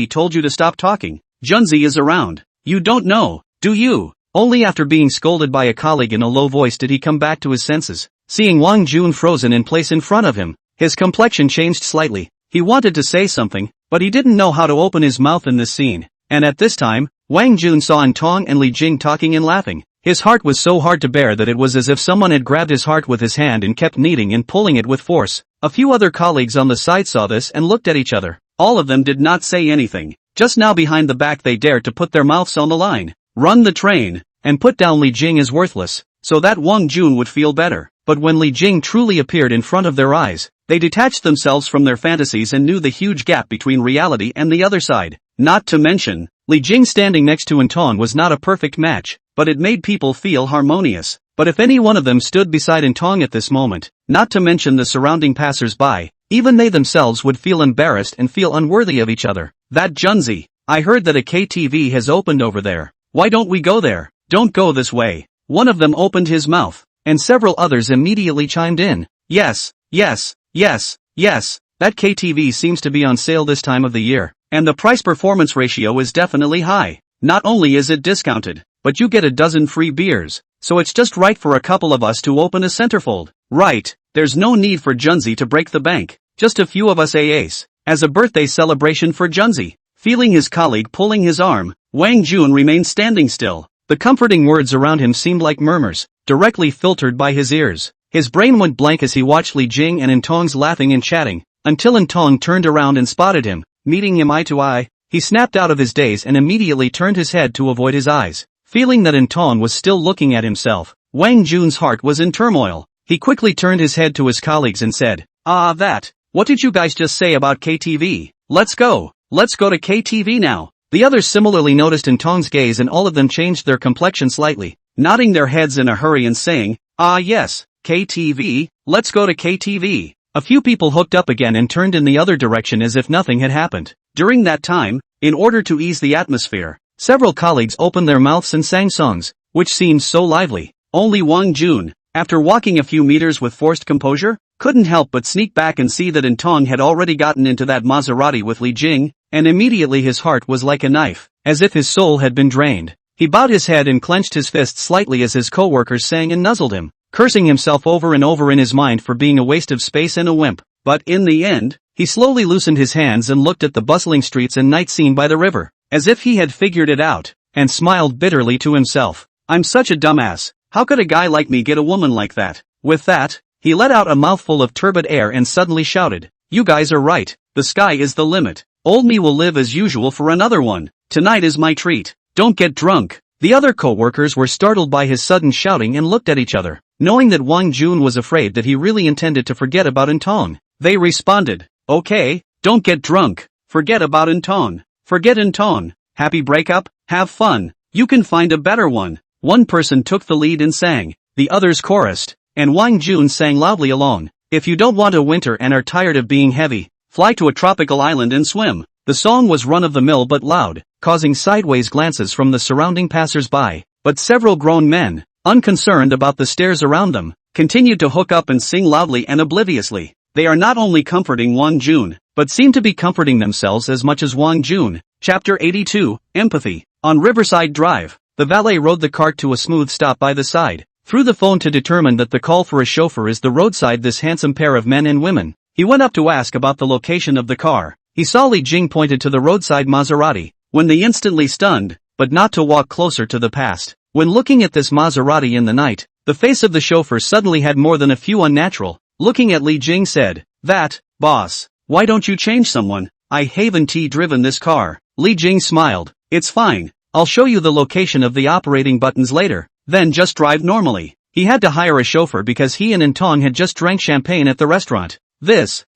told you to stop talking. Junzi is around. You don't know, do you? Only after being scolded by a colleague in a low voice did he come back to his senses. Seeing Wang Jun frozen in place in front of him, his complexion changed slightly. He wanted to say something, but he didn't know how to open his mouth in this scene. And at this time, Wang Jun saw Antong and Li Jing talking and laughing. His heart was so hard to bear that it was as if someone had grabbed his heart with his hand and kept kneading and pulling it with force. A few other colleagues on the side saw this and looked at each other. All of them did not say anything. Just now behind the back they dared to put their mouths on the line. Run the train, and put down Li Jing as worthless, so that Wang Jun would feel better. But when Li Jing truly appeared in front of their eyes, they detached themselves from their fantasies and knew the huge gap between reality and the other side. Not to mention, Li Jing standing next to Anton was not a perfect match, but it made people feel harmonious. But if any one of them stood beside Antong at this moment, not to mention the surrounding passers-by, even they themselves would feel embarrassed and feel unworthy of each other. That Junzi, I heard that a KTV has opened over there. Why don't we go there? Don't go this way. One of them opened his mouth, and several others immediately chimed in. Yes, yes, yes, yes, that KTV seems to be on sale this time of the year, and the price-performance ratio is definitely high. Not only is it discounted, but you get a dozen free beers, so it's just right for a couple of us to open a centerfold. Right, there's no need for Junzi to break the bank, just a few of us AAs, as a birthday celebration for Junzi. Feeling his colleague pulling his arm, Wang Jun remained standing still. The comforting words around him seemed like murmurs, directly filtered by his ears. His brain went blank as he watched Li Jing and Antong's laughing and chatting, until Antong turned around and spotted him. Meeting him eye to eye, he snapped out of his daze and immediately turned his head to avoid his eyes. Feeling that Antong was still looking at himself, Wang Jun's heart was in turmoil. He quickly turned his head to his colleagues and said, what did you guys just say about KTV? Let's go to KTV now. The others similarly noticed Antong's gaze and all of them changed their complexion slightly, nodding their heads in a hurry and saying, yes, KTV, let's go to KTV. A few people hooked up again and turned in the other direction as if nothing had happened. During that time, in order to ease the atmosphere, several colleagues opened their mouths and sang songs, which seemed so lively. Only Wang Jun, after walking a few meters with forced composure, couldn't help but sneak back and see that Antong had already gotten into that Maserati with Li Jing, and immediately his heart was like a knife, as if his soul had been drained. He bowed his head and clenched his fists slightly as his co-workers sang and nuzzled him, cursing himself over and over in his mind for being a waste of space and a wimp. But in the end, he slowly loosened his hands and looked at the bustling streets and night scene by the river, as if he had figured it out, and smiled bitterly to himself. I'm such a dumbass. How could a guy like me get a woman like that? With that, he let out a mouthful of turbid air and suddenly shouted, You guys are right, the sky is the limit. Old me will live as usual for another one. Tonight is my treat. Don't get drunk. The other co-workers were startled by his sudden shouting and looked at each other, knowing that Wang Jun was afraid that he really intended to forget about Antong. They responded, Okay, don't get drunk. Forget about Antong. Forget Antong. Happy breakup? Have fun. You can find a better one. One person took the lead and sang. The others chorused, and Wang Jun sang loudly along. If you don't want a winter and are tired of being heavy, fly to a tropical island and swim. The song was run-of-the-mill but loud, causing sideways glances from the surrounding passers-by. But several grown men, unconcerned about the stares around them, continued to hook up and sing loudly and obliviously. They are not only comforting Wang Jun, but seem to be comforting themselves as much as Wang Jun. Chapter 82, Empathy. On Riverside Drive, the valet rode the cart to a smooth stop by the side. Through the phone to determine that the call for a chauffeur is the roadside this handsome pair of men and women. He went up to ask about the location of the car. He saw Li Jing pointed to the roadside Maserati, when they instantly stunned, but not to walk closer to the past. When looking at this Maserati in the night, the face of the chauffeur suddenly had more than a few unnatural. Looking at Li Jing said, Boss, why don't you change someone? I haven't driven this car. Li Jing smiled. It's fine. I'll show you the location of the operating buttons later, then just drive normally. He had to hire a chauffeur because he and Antong had just drank champagne at the restaurant.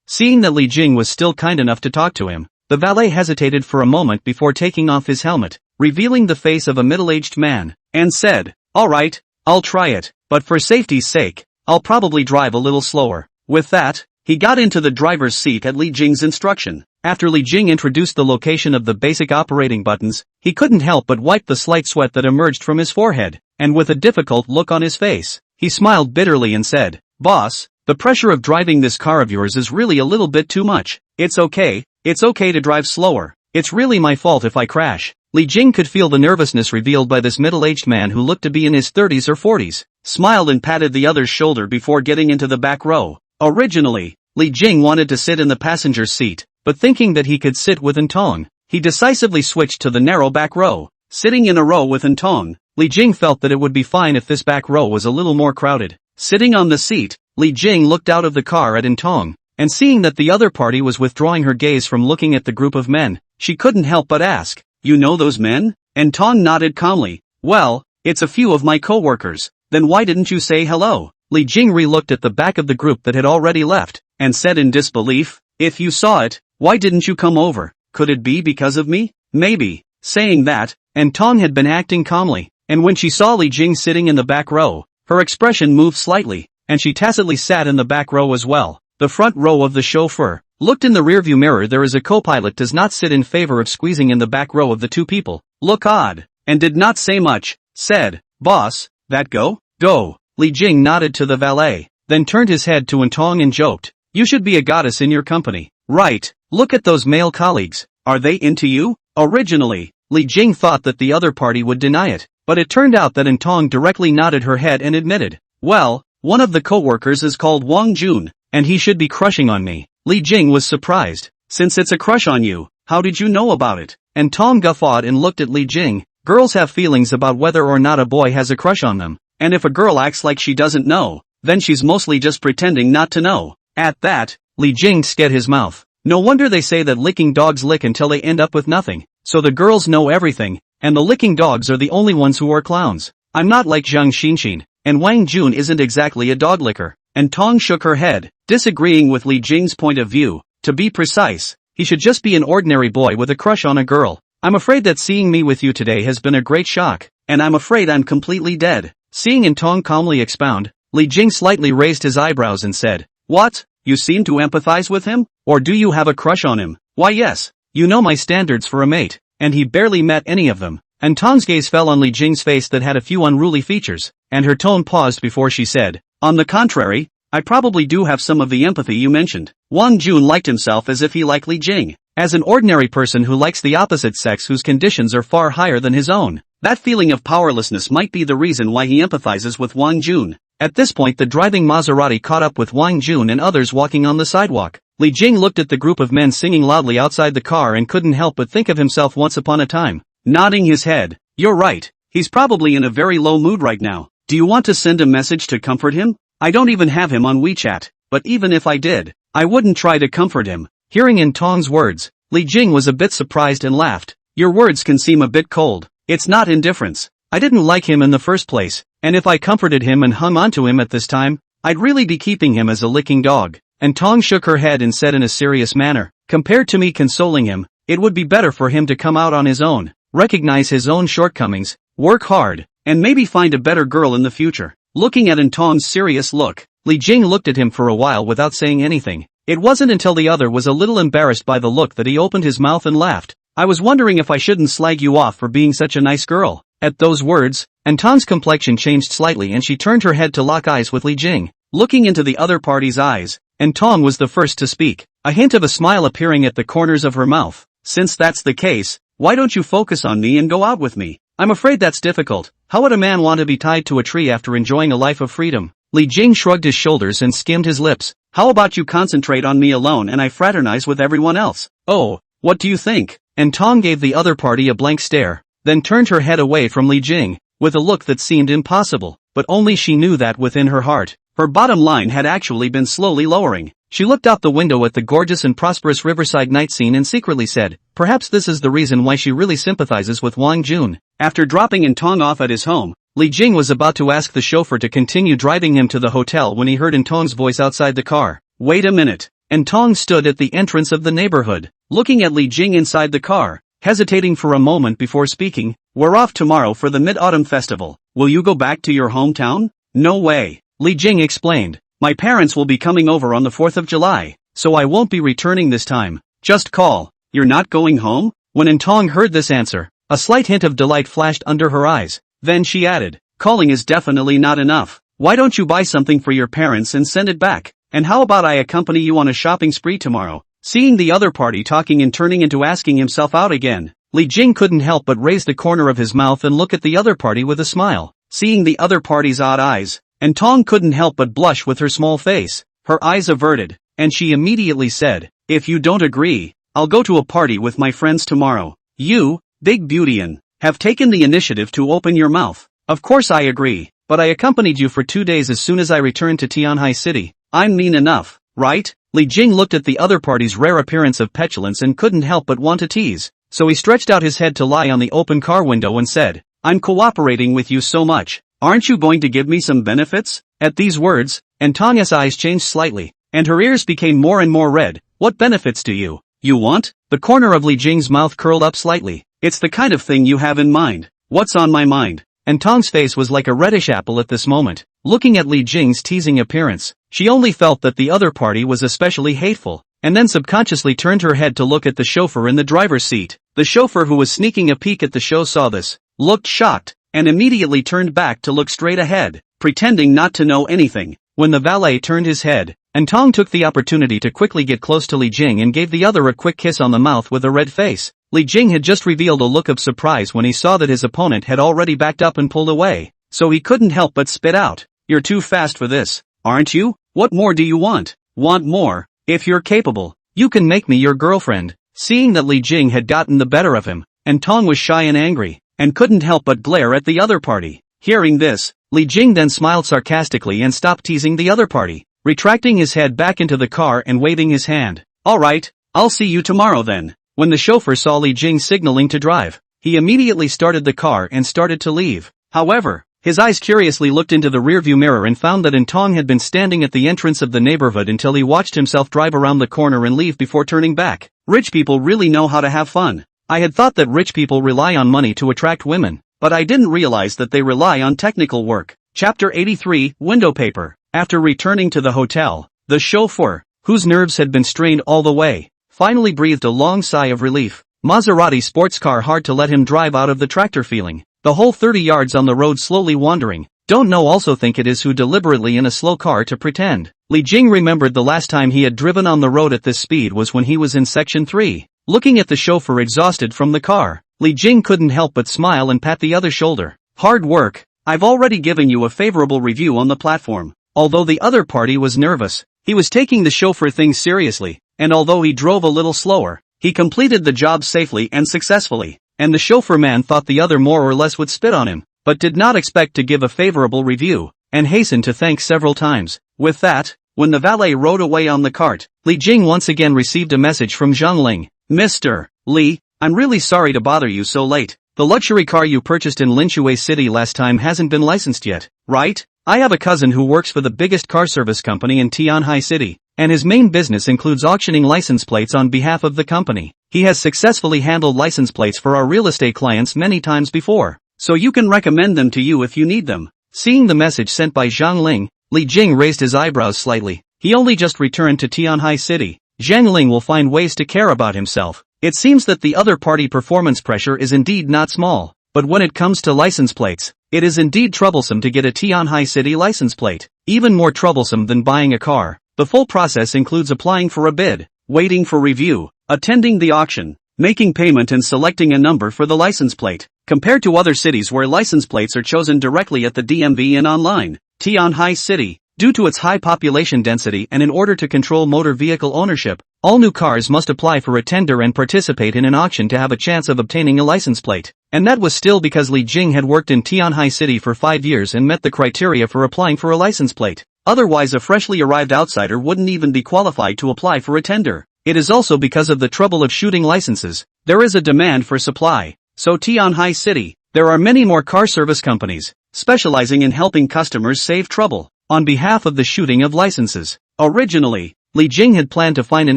Seeing that Li Jing was still kind enough to talk to him, the valet hesitated for a moment before taking off his helmet, revealing the face of a middle-aged man, and said, Alright, I'll try it, but for safety's sake, I'll probably drive a little slower. With that, he got into the driver's seat at Li Jing's instruction. After Li Jing introduced the location of the basic operating buttons, he couldn't help but wipe the slight sweat that emerged from his forehead, and with a difficult look on his face, he smiled bitterly and said, Boss, the pressure of driving this car of yours is really a little bit too much. It's okay to drive slower. It's really my fault if I crash. Li Jing could feel the nervousness revealed by this middle-aged man who looked to be in his 30s or 40s, smiled and patted the other's shoulder before getting into the back row. Originally, Li Jing wanted to sit in the passenger's seat, but thinking that he could sit with Entong, he decisively switched to the narrow back row. Sitting in a row with Entong, Li Jing felt that it would be fine if this back row was a little more crowded. Sitting on the seat, Li Jing looked out of the car at Entong, and seeing that the other party was withdrawing her gaze from looking at the group of men, she couldn't help but ask, "You know those men?" Entong nodded calmly. "Well, it's a few of my co-workers." "Then why didn't you say hello?" Li Jing re-looked at the back of the group that had already left, and said in disbelief, "If you saw it, why didn't you come over? Could it be because of me?" "Maybe." Saying that, Entong had been acting calmly, and when she saw Li Jing sitting in the back row, her expression moved slightly, and she tacitly sat in the back row as well. The front row of the chauffeur looked in the rearview mirror. There is a co-pilot does not sit in favor of squeezing in the back row of the two people. Look odd, and did not say much, said, "Boss, that go?" "Go." Li Jing nodded to the valet, then turned his head to Entong and joked, "You should be a goddess in your company." "Right, look at those male colleagues, are they into you?" Originally, Li Jing thought that the other party would deny it, but it turned out that Entong directly nodded her head and admitted, "Well, one of the co-workers is called Wang Jun, and he should be crushing on me." Li Jing was surprised. "Since it's a crush on you, how did you know about it?" Entong guffawed and looked at Li Jing. Girls have feelings about whether or not a boy has a crush on them, and if a girl acts like she doesn't know, then she's mostly just pretending not to know. At that, Li Jing scared his mouth. No wonder they say that licking dogs lick until they end up with nothing. So the girls know everything, and the licking dogs are the only ones who are clowns. "I'm not like Zhang Xinxin, and Wang Jun isn't exactly a dog licker." And Tong shook her head, disagreeing with Li Jing's point of view. To be precise, he should just be an ordinary boy with a crush on a girl. "I'm afraid that seeing me with you today has been a great shock, and I'm afraid I'm completely dead." Seeing Entong calmly expound, Li Jing slightly raised his eyebrows and said, "What? You seem to empathize with him? Or do you have a crush on him?" "Why yes, you know my standards for a mate, and he barely met any of them." And Tong's gaze fell on Li Jing's face that had a few unruly features, and her tone paused before she said, "On the contrary, I probably do have some of the empathy you mentioned." Wang Jun liked himself as if he liked Li Jing, as an ordinary person who likes the opposite sex whose conditions are far higher than his own. That feeling of powerlessness might be the reason why he empathizes with Wang Jun. At this point the driving Maserati caught up with Wang Jun and others walking on the sidewalk. Li Jing looked at the group of men singing loudly outside the car and couldn't help but think of himself once upon a time. Nodding his head, "You're right, he's probably in a very low mood right now. Do you want to send a message to comfort him? I don't even have him on WeChat, but even if I did, I wouldn't try to comfort him." Hearing Entong's words, Li Jing was a bit surprised and laughed. "Your words can seem a bit cold. It's not indifference. I didn't like him in the first place, and if I comforted him and hung onto him at this time, I'd really be keeping him as a licking dog." And Tong shook her head and said in a serious manner, "Compared to me consoling him, it would be better for him to come out on his own, recognize his own shortcomings, work hard, and maybe find a better girl in the future." Looking at Entong's serious look, Li Jing looked at him for a while without saying anything. It wasn't until the other was a little embarrassed by the look that he opened his mouth and laughed. "I was wondering if I shouldn't slag you off for being such a nice girl." At those words, Entong's complexion changed slightly and she turned her head to lock eyes with Li Jing. Looking into the other party's eyes, Entong was the first to speak, a hint of a smile appearing at the corners of her mouth. "Since that's the case, why don't you focus on me and go out with me?" "I'm afraid that's difficult. How would a man want to be tied to a tree after enjoying a life of freedom?" Li Jing shrugged his shoulders and skimmed his lips. "How about you concentrate on me alone and I fraternize with everyone else?" "Oh, what do you think?" And Tong gave the other party a blank stare, then turned her head away from Li Jing, with a look that seemed impossible, but only she knew that within her heart, her bottom line had actually been slowly lowering. She looked out the window at the gorgeous and prosperous riverside night scene and secretly said, perhaps this is the reason why she really sympathizes with Wang Jun. After dropping Entong off at his home, Li Jing was about to ask the chauffeur to continue driving him to the hotel when he heard Entong's voice outside the car. "Wait a minute." Entong stood at the entrance of the neighborhood, looking at Li Jing inside the car, hesitating for a moment before speaking. "We're off tomorrow for the Mid-Autumn Festival. Will you go back to your hometown?" "No way," Li Jing explained. "My parents will be coming over on the 4th of July, so I won't be returning this time. Just call." "You're not going home?" When Entong heard this answer, a slight hint of delight flashed under her eyes. Then she added, "Calling is definitely not enough. Why don't you buy something for your parents and send it back? And how about I accompany you on a shopping spree tomorrow?" Seeing the other party talking and turning into asking himself out again, Li Jing couldn't help but raise the corner of his mouth and look at the other party with a smile. Seeing the other party's odd eyes, and Tong couldn't help but blush with her small face, her eyes averted, and she immediately said, "If you don't agree, I'll go to a party with my friends tomorrow. You, Big Beautyan, have taken the initiative to open your mouth. Of course I agree, but I accompanied you for 2 days as soon as I returned to Tianhai City. I'm mean enough, right?" Li Jing looked at the other party's rare appearance of petulance and couldn't help but want to tease, so he stretched out his head to lie on the open car window and said, "I'm cooperating with you so much. Aren't you going to give me some benefits?" At these words, and Tong's eyes changed slightly, and her ears became more and more red. "What benefits do you want?" The corner of Li Jing's mouth curled up slightly. "It's the kind of thing you have in mind." "What's on my mind?" And Tong's face was like a reddish apple at this moment. Looking at Li Jing's teasing appearance, she only felt that the other party was especially hateful, and then subconsciously turned her head to look at the chauffeur in the driver's seat. The chauffeur, who was sneaking a peek at the show, saw this, looked shocked, and immediately turned back to look straight ahead, pretending not to know anything. When the valet turned his head, and Tong took the opportunity to quickly get close to Li Jing and gave the other a quick kiss on the mouth with a red face. Li Jing had just revealed a look of surprise when he saw that his opponent had already backed up and pulled away, so he couldn't help but spit out, "You're too fast for this, aren't you? What more do you want?" "Want more? If you're capable, you can make me your girlfriend." Seeing that Li Jing had gotten the better of him, and Tong was shy and angry, and couldn't help but glare at the other party. Hearing this, Li Jing then smiled sarcastically and stopped teasing the other party, retracting his head back into the car and waving his hand. "All right, I'll see you tomorrow then." When the chauffeur saw Li Jing signaling to drive, he immediately started the car and started to leave. However, his eyes curiously looked into the rearview mirror and found that Tong had been standing at the entrance of the neighborhood until he watched himself drive around the corner and leave before turning back. Rich people really know how to have fun. I had thought that rich people rely on money to attract women, but I didn't realize that they rely on technical work. Chapter 83, Window Paper. After returning to the hotel, the chauffeur, whose nerves had been strained all the way, finally breathed a long sigh of relief. Maserati sports car, hard to let him drive out of the tractor feeling. The whole 30 yards on the road slowly wandering. Don't know, also think it is who deliberately in a slow car to pretend. Li Jing remembered the last time he had driven on the road at this speed was when he was in section 3. Looking at the chauffeur exhausted from the car, Li Jing couldn't help but smile and pat the other shoulder. "Hard work. I've already given you a favorable review on the platform." Although the other party was nervous, he was taking the chauffeur thing seriously, and although he drove a little slower, he completed the job safely and successfully, and the chauffeur man thought the other more or less would spit on him, but did not expect to give a favorable review, and hastened to thank several times. With that, when the valet rode away on the cart, Li Jing once again received a message from Zhang Ling. "Mr. Li, I'm really sorry to bother you so late. The luxury car you purchased in Linshui City last time hasn't been licensed yet, right? I have a cousin who works for the biggest car service company in Tianhai City, and his main business includes auctioning license plates on behalf of the company. He has successfully handled license plates for our real estate clients many times before, so you can recommend them to you if you need them." Seeing the message sent by Zhang Ling, Li Jing raised his eyebrows slightly. He only just returned to Tianhai City. Zhang Ling will find ways to care about himself. It seems that the other party performance pressure is indeed not small, but when it comes to license plates, it is indeed troublesome to get a Tianhai City license plate, even more troublesome than buying a car. The full process includes applying for a bid, waiting for review, attending the auction, making payment and selecting a number for the license plate. Compared to other cities where license plates are chosen directly at the DMV and online, Tianhai City, due to its high population density and in order to control motor vehicle ownership, all new cars must apply for a tender and participate in an auction to have a chance of obtaining a license plate. And that was still because Li Jing had worked in Tianhai City for 5 years and met the criteria for applying for a license plate. Otherwise a freshly arrived outsider wouldn't even be qualified to apply for a tender. It is also because of the trouble of shooting licenses. There is a demand for supply. So Tianhai City, there are many more car service companies, specializing in helping customers save trouble, on behalf of the shooting of licenses. Originally, Li Jing had planned to find an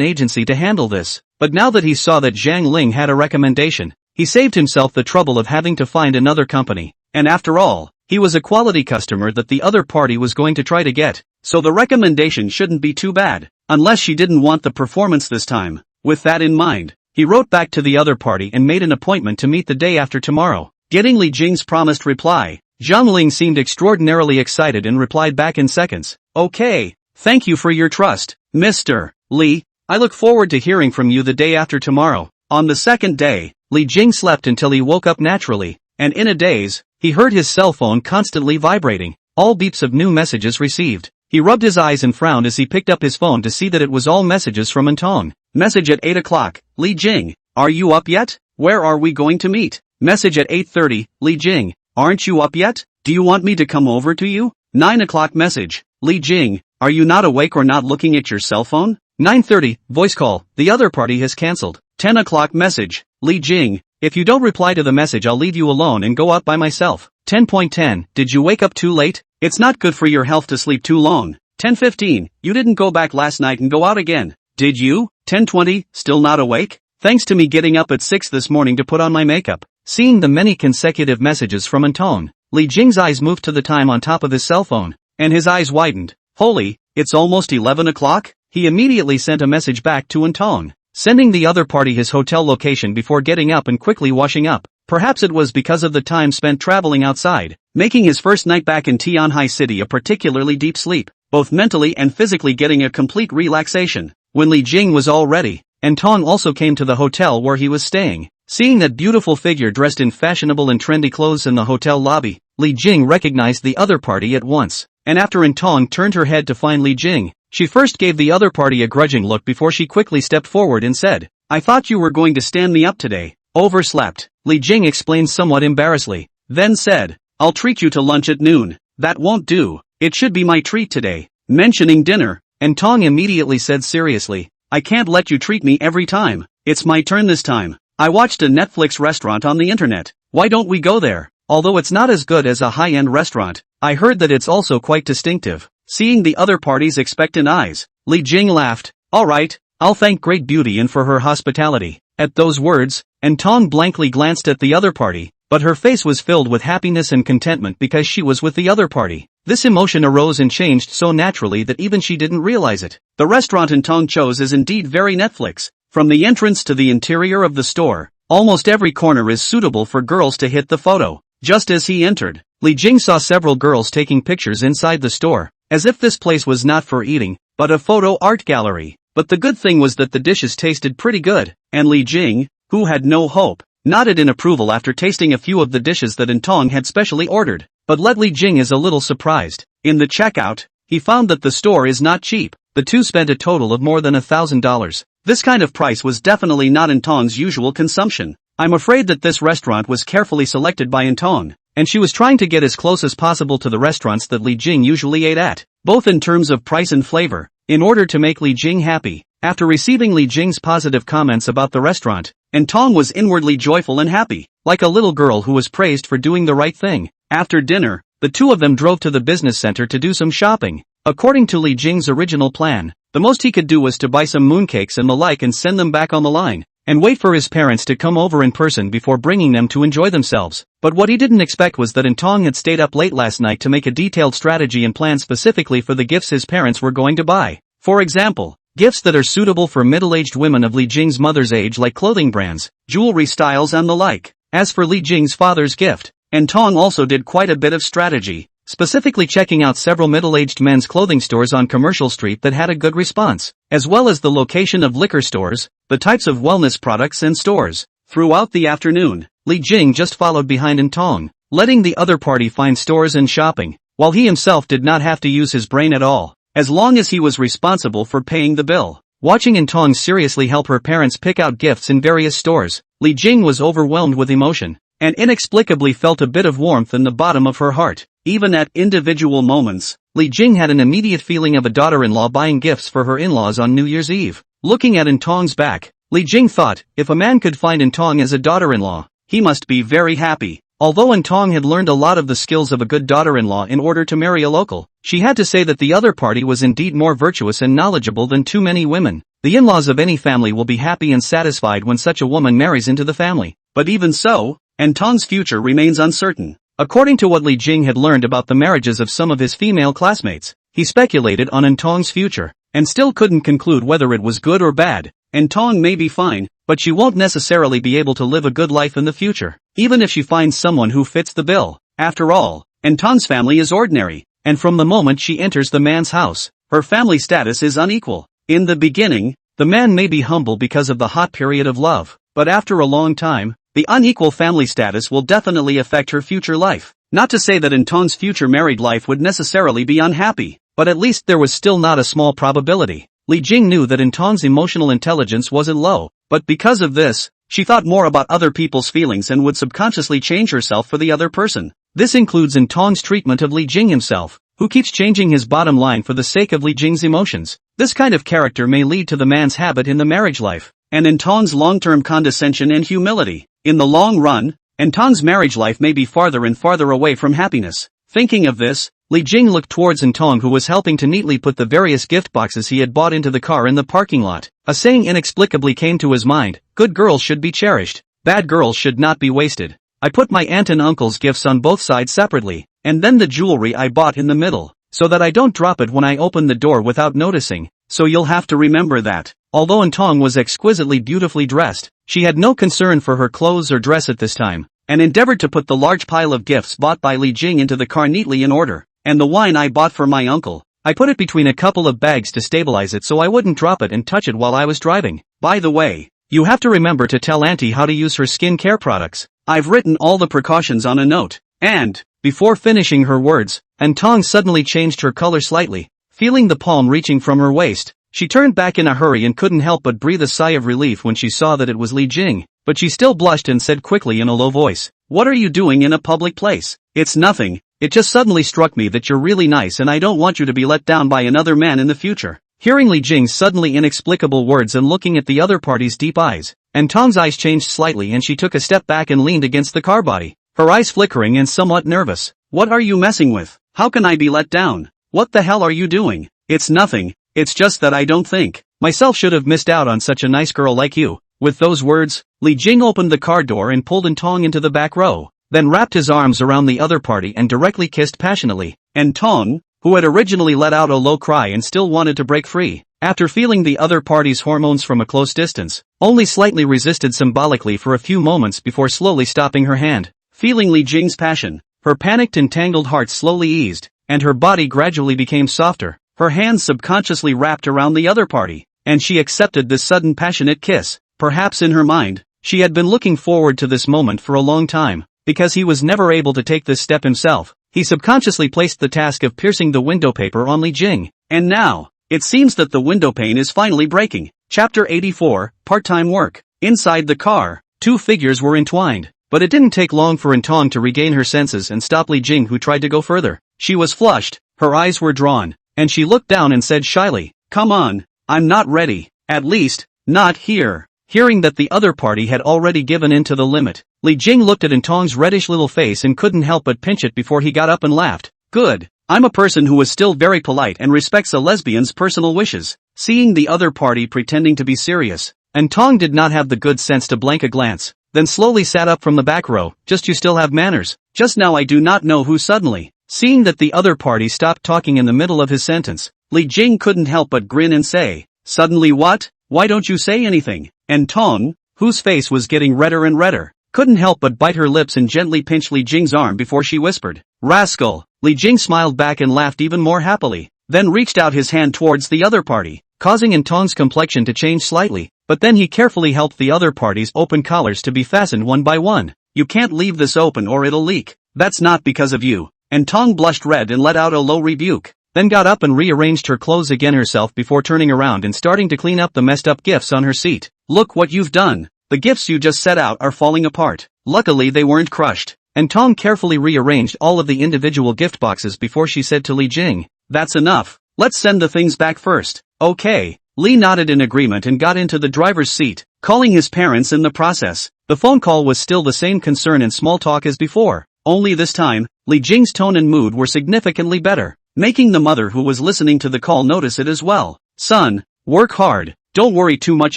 agency to handle this, but now that he saw that Zhang Ling had a recommendation, he saved himself the trouble of having to find another company. And after all, he was a quality customer that the other party was going to try to get, so the recommendation shouldn't be too bad, unless she didn't want the performance this time. With that in mind, he wrote back to the other party and made an appointment to meet the day after tomorrow. Getting Li Jing's promised reply, Zhang Ling seemed extraordinarily excited and replied back in seconds. "Okay, thank you for your trust, Mr. Li. I look forward to hearing from you the day after tomorrow." On the second day, Li Jing slept until he woke up naturally, and in a daze, he heard his cell phone constantly vibrating, all beeps of new messages received. He rubbed his eyes and frowned as he picked up his phone to see that it was all messages from Antong. Message at 8 o'clock, Li Jing, are you up yet? Where are we going to meet? Message at 8:30, Li Jing, aren't you up yet? Do you want me to come over to you? 9 o'clock message, Li Jing, are you not awake or not looking at your cell phone? 9:30, voice call, the other party has cancelled. 10 o'clock message, Li Jing, if you don't reply to the message I'll leave you alone and go out by myself. 10.10, did you wake up too late? It's not good for your health to sleep too long. 10:15, you didn't go back last night and go out again, did you? 10:20, still not awake? Thanks to me getting up at 6 this morning to put on my makeup. Seeing the many consecutive messages from Antong, Li Jing's eyes moved to the time on top of his cell phone, and his eyes widened. Holy, it's almost 11 o'clock? He immediately sent a message back to Antong, sending the other party his hotel location before getting up and quickly washing up. Perhaps it was because of the time spent traveling outside, making his first night back in Tianhai City a particularly deep sleep, both mentally and physically getting a complete relaxation. When Li Jing was all ready, Antong also came to the hotel where he was staying. Seeing that beautiful figure dressed in fashionable and trendy clothes in the hotel lobby, Li Jing recognized the other party at once, and after Antong turned her head to find Li Jing, she first gave the other party a grudging look before she quickly stepped forward and said, I thought you were going to stand me up today. Overslept, Li Jing explained somewhat embarrassedly, then said, I'll treat you to lunch at noon. That won't do, it should be my treat today. Mentioning dinner, Antong immediately said seriously, I can't let you treat me every time. It's my turn this time. I watched a Netflix restaurant on the internet. Why don't we go there? Although it's not as good as a high-end restaurant, I heard that it's also quite distinctive. Seeing the other party's expectant eyes, Li Jing laughed. Alright, I'll thank Great Beauty and for her hospitality. At those words, Antong blankly glanced at the other party, but her face was filled with happiness and contentment because she was with the other party. This emotion arose and changed so naturally that even she didn't realize it. The restaurant Antong chose is indeed very Netflix. From the entrance to the interior of the store, almost every corner is suitable for girls to hit the photo. Just as he entered, Li Jing saw several girls taking pictures inside the store, as if this place was not for eating, but a photo art gallery. But the good thing was that the dishes tasted pretty good, and Li Jing, who had no hope, nodded in approval after tasting a few of the dishes that Antong had specially ordered. But Li Jing is a little surprised. In the checkout, he found that the store is not cheap. The two spent a total of more than $1,000. This kind of price was definitely not Antong's usual consumption. I'm afraid that this restaurant was carefully selected by Antong, and she was trying to get as close as possible to the restaurants that Li Jing usually ate at, both in terms of price and flavor, in order to make Li Jing happy. After receiving Li Jing's positive comments about the restaurant, Antong was inwardly joyful and happy, like a little girl who was praised for doing the right thing. After dinner, the two of them drove to the business center to do some shopping. According to Li Jing's original plan, the most he could do was to buy some mooncakes and the like and send them back on the line, and wait for his parents to come over in person before bringing them to enjoy themselves. But what he didn't expect was that Antong had stayed up late last night to make a detailed strategy and plan specifically for the gifts his parents were going to buy. For example, gifts that are suitable for middle-aged women of Li Jing's mother's age like clothing brands, jewelry styles and the like. As for Li Jing's father's gift, Antong also did quite a bit of strategy, specifically checking out several middle-aged men's clothing stores on Commercial Street that had a good response, as well as the location of liquor stores, the types of wellness products and stores. Throughout the afternoon, Li Jing just followed behind Antong, letting the other party find stores and shopping, while he himself did not have to use his brain at all, as long as he was responsible for paying the bill. Watching Antong seriously help her parents pick out gifts in various stores, Li Jing was overwhelmed with emotion, and inexplicably felt a bit of warmth in the bottom of her heart. Even at individual moments, Li Jing had an immediate feeling of a daughter-in-law buying gifts for her in-laws on New Year's Eve. Looking at Antong's back, Li Jing thought, if a man could find Antong as a daughter-in-law, he must be very happy. Although Antong had learned a lot of the skills of a good daughter-in-law in order to marry a local, she had to say that the other party was indeed more virtuous and knowledgeable than too many women. The in-laws of any family will be happy and satisfied when such a woman marries into the family. But even so, Antong's future remains uncertain. According to what Li Jing had learned about the marriages of some of his female classmates, he speculated on Antong's future, and still couldn't conclude whether it was good or bad. Antong may be fine, but she won't necessarily be able to live a good life in the future, even if she finds someone who fits the bill. After all, Antong's family is ordinary, and from the moment she enters the man's house, her family status is unequal. In the beginning, the man may be humble because of the hot period of love, but after a long time, The unequal family status will definitely affect her future life. Not to say that Intong's future married life would necessarily be unhappy, but at least there was still not a small probability. Li Jing knew that Intong's emotional intelligence wasn't low, but because of this, she thought more about other people's feelings and would subconsciously change herself for the other person. This includes Intong's treatment of Li Jing himself, who keeps changing his bottom line for the sake of Li Jing's emotions. This kind of character may lead to the man's habit in the marriage life, and Intong's long-term condescension and humility. In the long run, Intong's marriage life may be farther and farther away from happiness. Thinking of this, Li Jing looked towards Intong, who was helping to neatly put the various gift boxes he had bought into the car in the parking lot. A saying inexplicably came to his mind: good girls should be cherished, bad girls should not be wasted. I put my aunt and uncle's gifts on both sides separately, and then the jewelry I bought in the middle, so that I don't drop it when I open the door without noticing. So you'll have to remember that. Although Intong was exquisitely beautifully dressed, she had no concern for her clothes or dress at this time, and endeavored to put the large pile of gifts bought by Li Jing into the car neatly in order. And the wine I bought for my uncle, I put it between a couple of bags to stabilize it so I wouldn't drop it and touch it while I was driving. By the way, you have to remember to tell Auntie how to use her skin care products. I've written all the precautions on a note. And, before finishing her words, Intong suddenly changed her color slightly. Feeling the palm reaching from her waist, she turned back in a hurry and couldn't help but breathe a sigh of relief when she saw that it was Li Jing. But she still blushed and said quickly in a low voice, "What are you doing in a public place?" "It's nothing. It just suddenly struck me that you're really nice and I don't want you to be let down by another man in the future." Hearing Li Jing's suddenly inexplicable words and looking at the other party's deep eyes, Intong's eyes changed slightly and she took a step back and leaned against the car body, her eyes flickering and somewhat nervous. "What are you messing with? How can I be let down? What the hell are you doing?" "It's nothing. It's just that I don't think myself should have missed out on such a nice girl like you." With those words, Li Jing opened the car door and pulled Intong into the back row, then wrapped his arms around the other party and directly kissed passionately. Intong, who had originally let out a low cry and still wanted to break free, after feeling the other party's hormones from a close distance, only slightly resisted symbolically for a few moments before slowly stopping her hand. Feeling Li Jing's passion, her panicked and tangled heart slowly eased, and her body gradually became softer. Her hands subconsciously wrapped around the other party, and she accepted this sudden passionate kiss. Perhaps in her mind, she had been looking forward to this moment for a long time. Because he was never able to take this step himself, he subconsciously placed the task of piercing the window paper on Li Jing. And now, it seems that the window pane is finally breaking. Chapter 84, Part-Time Work. Inside the car, two figures were entwined, but it didn't take long for Intong to regain her senses and stop Li Jing, who tried to go further. She was flushed, her eyes were drawn, and she looked down and said shyly, "Come on, I'm not ready, at least, not here." Hearing that the other party had already given in to the limit, Li Jing looked at Intong's reddish little face and couldn't help but pinch it before he got up and laughed. "Good. I'm a person who is still very polite and respects a lesbian's personal wishes." Seeing the other party pretending to be serious, Intong did not have the good sense to blank a glance, then slowly sat up from the back row. "Just you still have manners. Just now I do not know who suddenly." Seeing that the other party stopped talking in the middle of his sentence, Li Jing couldn't help but grin and say, "Suddenly what? Why don't you say anything?" Intong, whose face was getting redder and redder, couldn't help but bite her lips and gently pinch Li Jing's arm before she whispered, "Rascal." Li Jing smiled back and laughed even more happily, then reached out his hand towards the other party, causing Intong's complexion to change slightly, but then he carefully helped the other party's open collars to be fastened one by one. "You can't leave this open or it'll leak." "That's not because of you." Intong blushed red and let out a low rebuke, then got up and rearranged her clothes again herself before turning around and starting to clean up the messed up gifts on her seat. "Look what you've done. The gifts you just set out are falling apart." Luckily they weren't crushed. Intong carefully rearranged all of the individual gift boxes before she said to Li Jing, "That's enough. Let's send the things back first." "Okay." Li nodded in agreement and got into the driver's seat, calling his parents in the process. The phone call was still the same concern and small talk as before, only this time, Li Jing's tone and mood were significantly better, making the mother who was listening to the call notice it as well. "Son, work hard, don't worry too much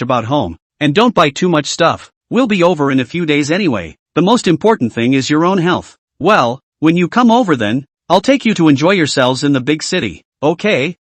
about home, and don't buy too much stuff. We'll be over in a few days anyway. The most important thing is your own health." "Well, when you come over then, I'll take you to enjoy yourselves in the big city." Okay.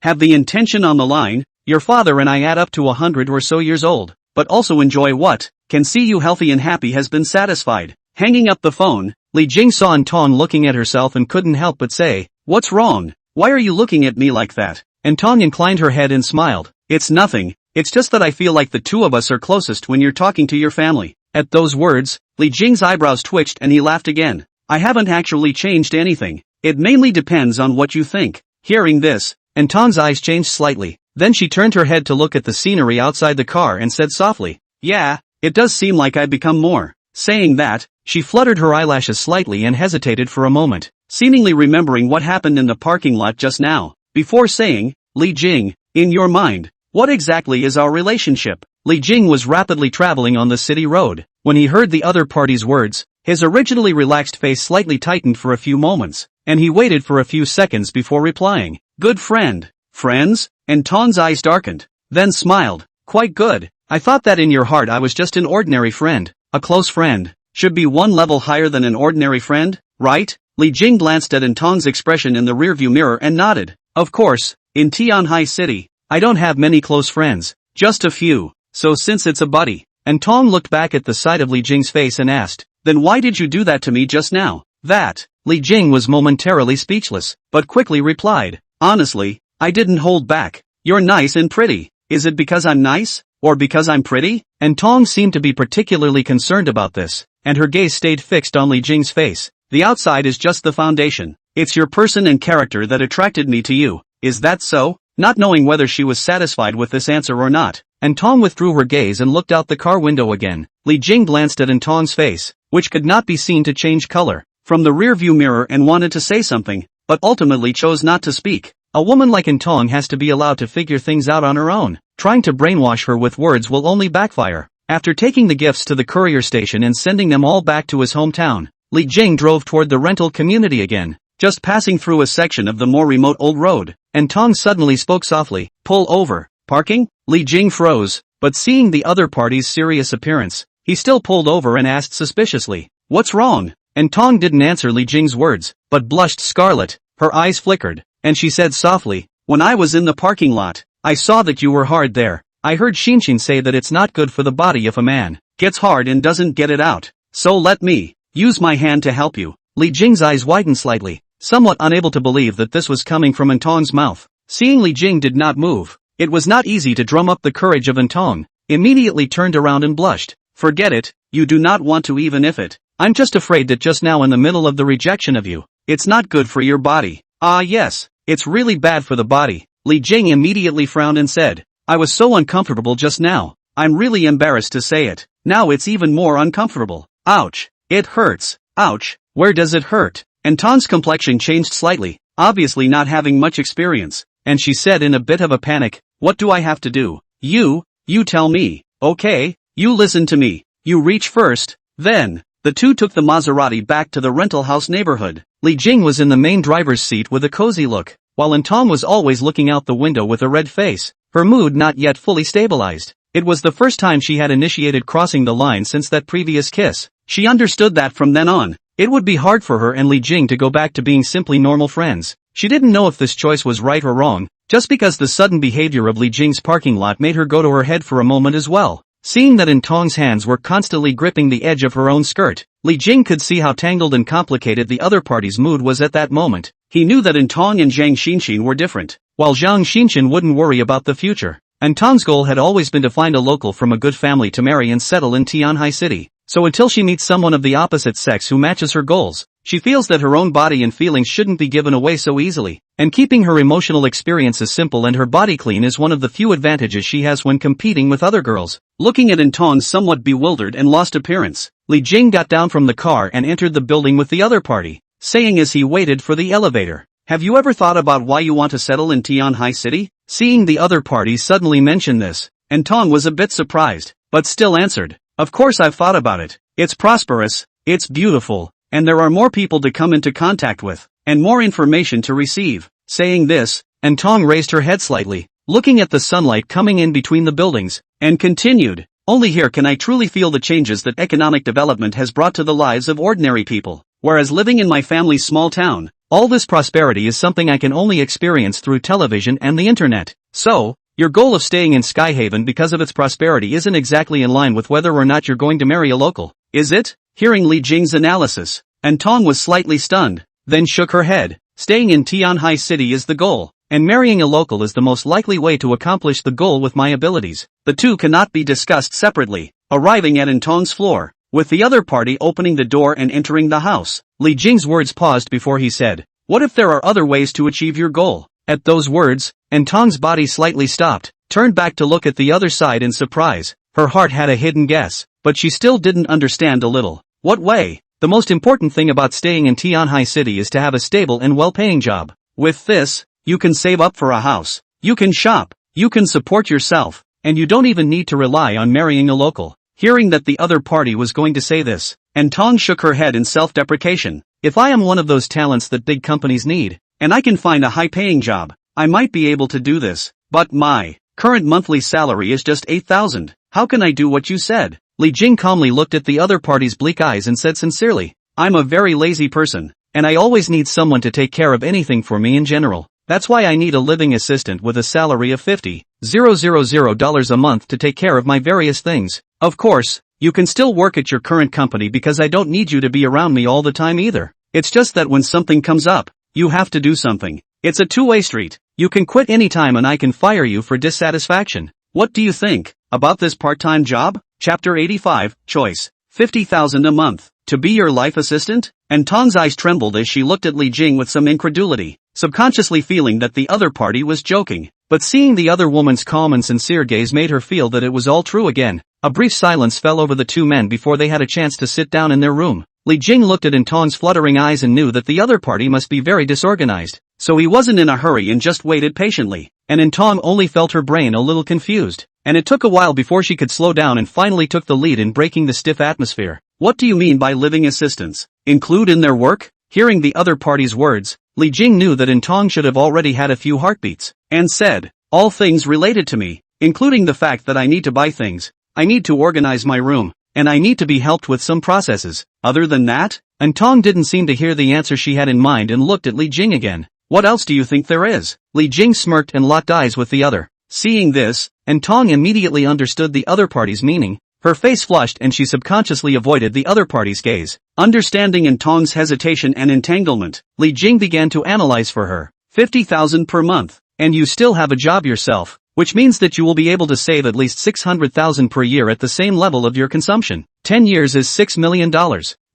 Have the intention on the line. Your father and I add up to 100 or so years old, but also enjoy what can see you healthy and happy has been satisfied." Hanging up the phone, Li Jing saw Intong looking at herself and couldn't help but say, "What's wrong? Why are you looking at me like that?" Intong inclined her head and smiled. "It's nothing, it's just that I feel like the two of us are closest when you're talking to your family." At those words, Li Jing's eyebrows twitched and he laughed again. I haven't actually changed anything. It mainly depends on what you think. Hearing this, Anton's eyes changed slightly. Then she turned her head to look at the scenery outside the car and said softly, yeah, it does seem like I've become more. Saying that, she fluttered her eyelashes slightly and hesitated for a moment, seemingly remembering what happened in the parking lot just now, before saying, Li Jing, in your mind, what exactly is our relationship? Li Jing was rapidly traveling on the city road. When he heard the other party's words, his originally relaxed face slightly tightened for a few moments, and he waited for a few seconds before replying, good friend. Friends? Anton's eyes darkened, then smiled, quite good. I thought that in your heart I was just an ordinary friend. A close friend should be one level higher than an ordinary friend, right? Li Jing glanced at Anton's expression in the rearview mirror and nodded. Of course, in Tianhai City, I don't have many close friends, just a few, so since it's a buddy. Anton looked back at the side of Li Jing's face and asked, then why did you do that to me just now? That. Li Jing was momentarily speechless, but quickly replied, honestly, I didn't hold back. You're nice and pretty. Is it because I'm nice? Or because I'm pretty? Anton seemed to be particularly concerned about this, and her gaze stayed fixed on Li Jing's face. The outside is just the foundation. It's your person and character that attracted me to you. Is that so? Not knowing whether she was satisfied with this answer or not, Anton withdrew her gaze and looked out the car window again. Li Jing glanced at Anton's face, which could not be seen to change color, from the rearview mirror and wanted to say something, but ultimately chose not to speak. A woman like Anton has to be allowed to figure things out on her own. Trying to brainwash her with words will only backfire. After taking the gifts to the courier station and sending them all back to his hometown, Li Jing drove toward the rental community again. Just passing through a section of the more remote old road, Anton suddenly spoke softly, pull over. Parking? Li Jing froze, but seeing the other party's serious appearance, he still pulled over and asked suspiciously, what's wrong? Anton didn't answer Li Jing's words, but blushed scarlet, her eyes flickered, and she said softly, when I was in the parking lot, I saw that you were hard there. I heard Xinshin say that it's not good for the body if a man gets hard and doesn't get it out. So let me use my hand to help you. Li Jing's eyes widened slightly, somewhat unable to believe that this was coming from Anton's mouth. Seeing Li Jing did not move, it was not easy to drum up the courage of Anton. Immediately turned around and blushed. Forget it, you do not want to even if it. I'm just afraid that just now in the middle of the rejection of you, it's not good for your body. Ah yes, it's really bad for the body. Li Jing immediately frowned and said, I was so uncomfortable just now. I'm really embarrassed to say it. Now it's even more uncomfortable. Ouch. It hurts. Ouch. Where does it hurt? Anton's complexion changed slightly, obviously not having much experience, and she said in a bit of a panic, what do I have to do? You tell me. Okay, you listen to me. You reach first, then. The two took the Maserati back to the rental house neighborhood. Li Jing was in the main driver's seat with a cozy look, while Anton was always looking out the window with a red face, her mood not yet fully stabilized. It was the first time she had initiated crossing the line since that previous kiss. She understood that from then on, it would be hard for her and Li Jing to go back to being simply normal friends. She didn't know if this choice was right or wrong, just because the sudden behavior of Li Jing's parking lot made her go to her head for a moment as well. Seeing that Anton's hands were constantly gripping the edge of her own skirt, Li Jing could see how tangled and complicated the other party's mood was at that moment. He knew that Anton and Zhang Xinshin were different, while Zhang Xinshin wouldn't worry about the future. Anton's goal had always been to find a local from a good family to marry and settle in Tianhai City. So until she meets someone of the opposite sex who matches her goals, she feels that her own body and feelings shouldn't be given away so easily, and keeping her emotional experiences simple and her body clean is one of the few advantages she has when competing with other girls. Looking at Anton's somewhat bewildered and lost appearance, Li Jing got down from the car and entered the building with the other party, saying as he waited for the elevator, have you ever thought about why you want to settle in Tianhai City? Seeing the other party suddenly mention this, Anton was a bit surprised, but still answered, of course I've thought about it. It's prosperous, it's beautiful, and there are more people to come into contact with, and more information to receive. Saying this, Anton raised her head slightly, looking at the sunlight coming in between the buildings, and continued, only here can I truly feel the changes that economic development has brought to the lives of ordinary people, whereas living in my family's small town, all this prosperity is something I can only experience through television and the internet. So, your goal of staying in Skyhaven because of its prosperity isn't exactly in line with whether or not you're going to marry a local, is it? Hearing Li Jing's analysis, Anton was slightly stunned, then shook her head. Staying in Tianhai City is the goal. and marrying a local is the most likely way to accomplish the goal with my abilities. The two cannot be discussed separately. Arriving at Intong's floor, with the other party opening the door and entering the house, Li Jing's words paused before he said, "What if there are other ways to achieve your goal?" At those words, Intong's body slightly stopped, turned back to look at the other side in surprise. Her heart had a hidden guess, but she still didn't understand a little. What way? The most important thing about staying in Tianhai City is to have a stable and well-paying job. With this, you can save up for a house, you can shop, you can support yourself, and you don't even need to rely on marrying a local. Hearing that the other party was going to say this, Intong shook her head in self-deprecation. If I am one of those talents that big companies need, and I can find a high-paying job, I might be able to do this. But my current monthly salary is just 8,000. How can I do what you said? Li Jing calmly looked at the other party's bleak eyes and said sincerely, I'm a very lazy person, and I always need someone to take care of anything for me in general. That's why I need a living assistant with a salary of $50,000 a month to take care of my various things. Of course, you can still work at your current company because I don't need you to be around me all the time either. It's just that when something comes up, you have to do something. It's a two-way street. You can quit anytime and I can fire you for dissatisfaction. What do you think about this part-time job? Chapter 85, Choice. 50,000 a month. To be your life assistant? And Tong's eyes trembled as she looked at Li Jing with some incredulity, subconsciously feeling that the other party was joking. But seeing the other woman's calm and sincere gaze made her feel that it was all true again. A brief silence fell over the two men before they had a chance to sit down in their room. Li Jing looked at Intong's fluttering eyes and knew that the other party must be very disorganized. So he wasn't in a hurry and just waited patiently. And Intong only felt her brain a little confused. And it took a while before she could slow down and finally took the lead in breaking the stiff atmosphere. What do you mean by living assistants? Include in their work? Hearing the other party's words, Li Jing knew that Intong should have already had a few heartbeats, and said, all things related to me, including the fact that I need to buy things, I need to organize my room, and I need to be helped with some processes. Other than that? Intong didn't seem to hear the answer she had in mind and looked at Li Jing again. What else do you think there is? Li Jing smirked and locked eyes with the other. Seeing this, Intong immediately understood the other party's meaning. Her face flushed and she subconsciously avoided the other party's gaze. Understanding Intong's hesitation and entanglement, Li Jing began to analyze for her. 50,000 per month, and you still have a job yourself, which means that you will be able to save at least 600,000 per year at the same level of your consumption. 10 years is $6 million.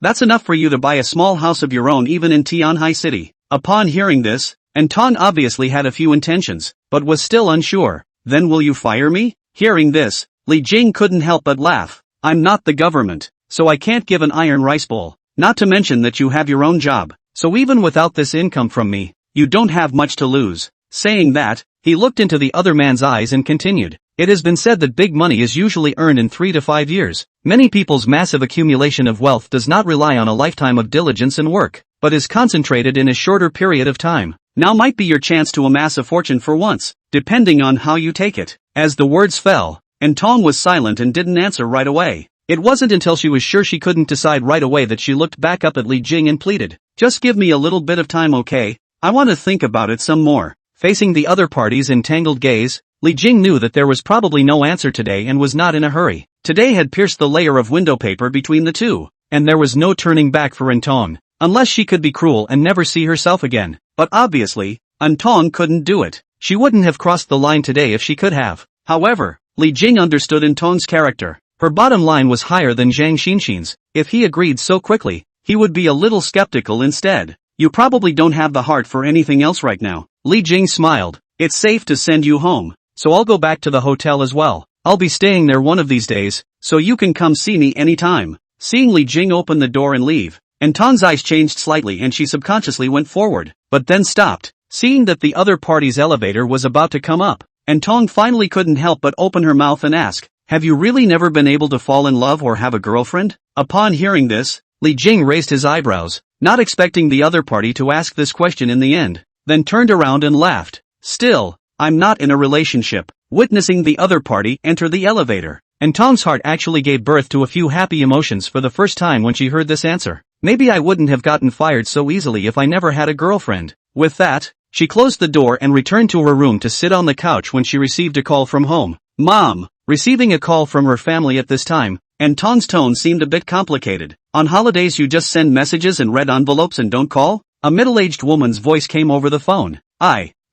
That's enough for you to buy a small house of your own even in Tianhai City. Upon hearing this, Intong obviously had a few intentions, but was still unsure. Then will you fire me? Hearing this, Li Jing couldn't help but laugh. I'm not the government, so I can't give an iron rice bowl. Not to mention that you have your own job, so even without this income from me, you don't have much to lose. Saying that, he looked into the other man's eyes and continued. It has been said that big money is usually earned in 3 to 5 years. Many people's massive accumulation of wealth does not rely on a lifetime of diligence and work, but is concentrated in a shorter period of time. Now might be your chance to amass a fortune for once, depending on how you take it. As the words fell, Intong was silent and didn't answer right away. It wasn't until she was sure she couldn't decide right away that she looked back up at Li Jing and pleaded, just give me a little bit of time, okay? I want to think about it some more. Facing the other party's entangled gaze, Li Jing knew that there was probably no answer today and was not in a hurry. Today had pierced the layer of window paper between the two, and there was no turning back for Intong, unless she could be cruel and never see herself again. But obviously, Intong couldn't do it. She wouldn't have crossed the line today if she could have. However, Li Jing understood Intong's character. Her bottom line was higher than Zhang Xinxin's. If he agreed so quickly, he would be a little skeptical instead. You probably don't have the heart for anything else right now. Li Jing smiled. It's safe to send you home, so I'll go back to the hotel as well. I'll be staying there one of these days, so you can come see me anytime. Seeing Li Jing open the door and leave, Intong's eyes changed slightly and she subconsciously went forward, but then stopped. Seeing that the other party's elevator was about to come up, Intong finally couldn't help but open her mouth and ask, have you really never been able to fall in love or have a girlfriend? Upon hearing this, Li Jing raised his eyebrows, not expecting the other party to ask this question in the end, then turned around and laughed. Still, I'm not in a relationship. Witnessing the other party enter the elevator, Intong's heart actually gave birth to a few happy emotions for the first time when she heard this answer. Maybe I wouldn't have gotten fired so easily if I never had a girlfriend. With that, she closed the door and returned to her room to sit on the couch when she received a call from home. Mom! Receiving a call from her family at this time, Intong's tone seemed a bit complicated. On holidays you just send messages and red envelopes and don't call? A middle-aged woman's voice came over the phone.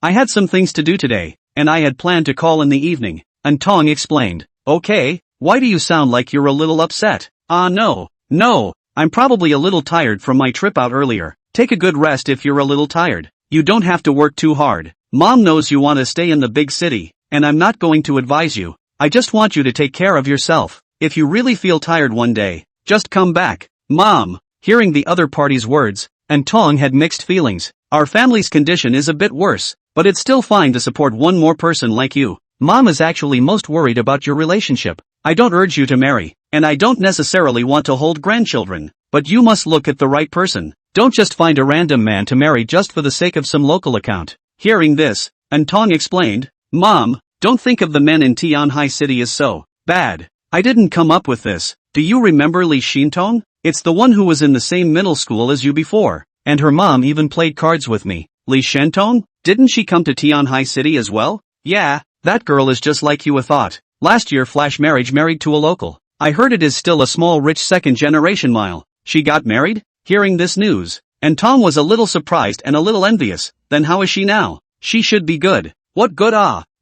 I had some things to do today, and I had planned to call in the evening. Tong explained. Okay, why do you sound like you're a little upset? No, I'm probably a little tired from my trip out earlier. Take a good rest if you're a little tired. You don't have to work too hard. Mom knows you want to stay in the big city, and I'm not going to advise you. I just want you to take care of yourself. If you really feel tired one day, just come back. Mom. Hearing the other party's words, Tong had mixed feelings. Our family's condition is a bit worse, but it's still fine to support one more person like you. Mom is actually most worried about your relationship. I don't urge you to marry, and I don't necessarily want to hold grandchildren, but you must look at the right person. Don't just find a random man to marry just for the sake of some local account. Hearing this, Tong explained, Mom, don't think of the men in Tianhai City as so bad. I didn't come up with this. Do you remember Li Xintong? It's the one who was in the same middle school as you before, and her mom even played cards with me. Li Shentong? Didn't she come to Tianhai City as well? Yeah, that girl is just like you thought. Last year flash marriage married to a local. I heard it is still a small rich second generation mile. She got married? Hearing this news, Tong was a little surprised and a little envious. Then how is she now? She should be good. What good?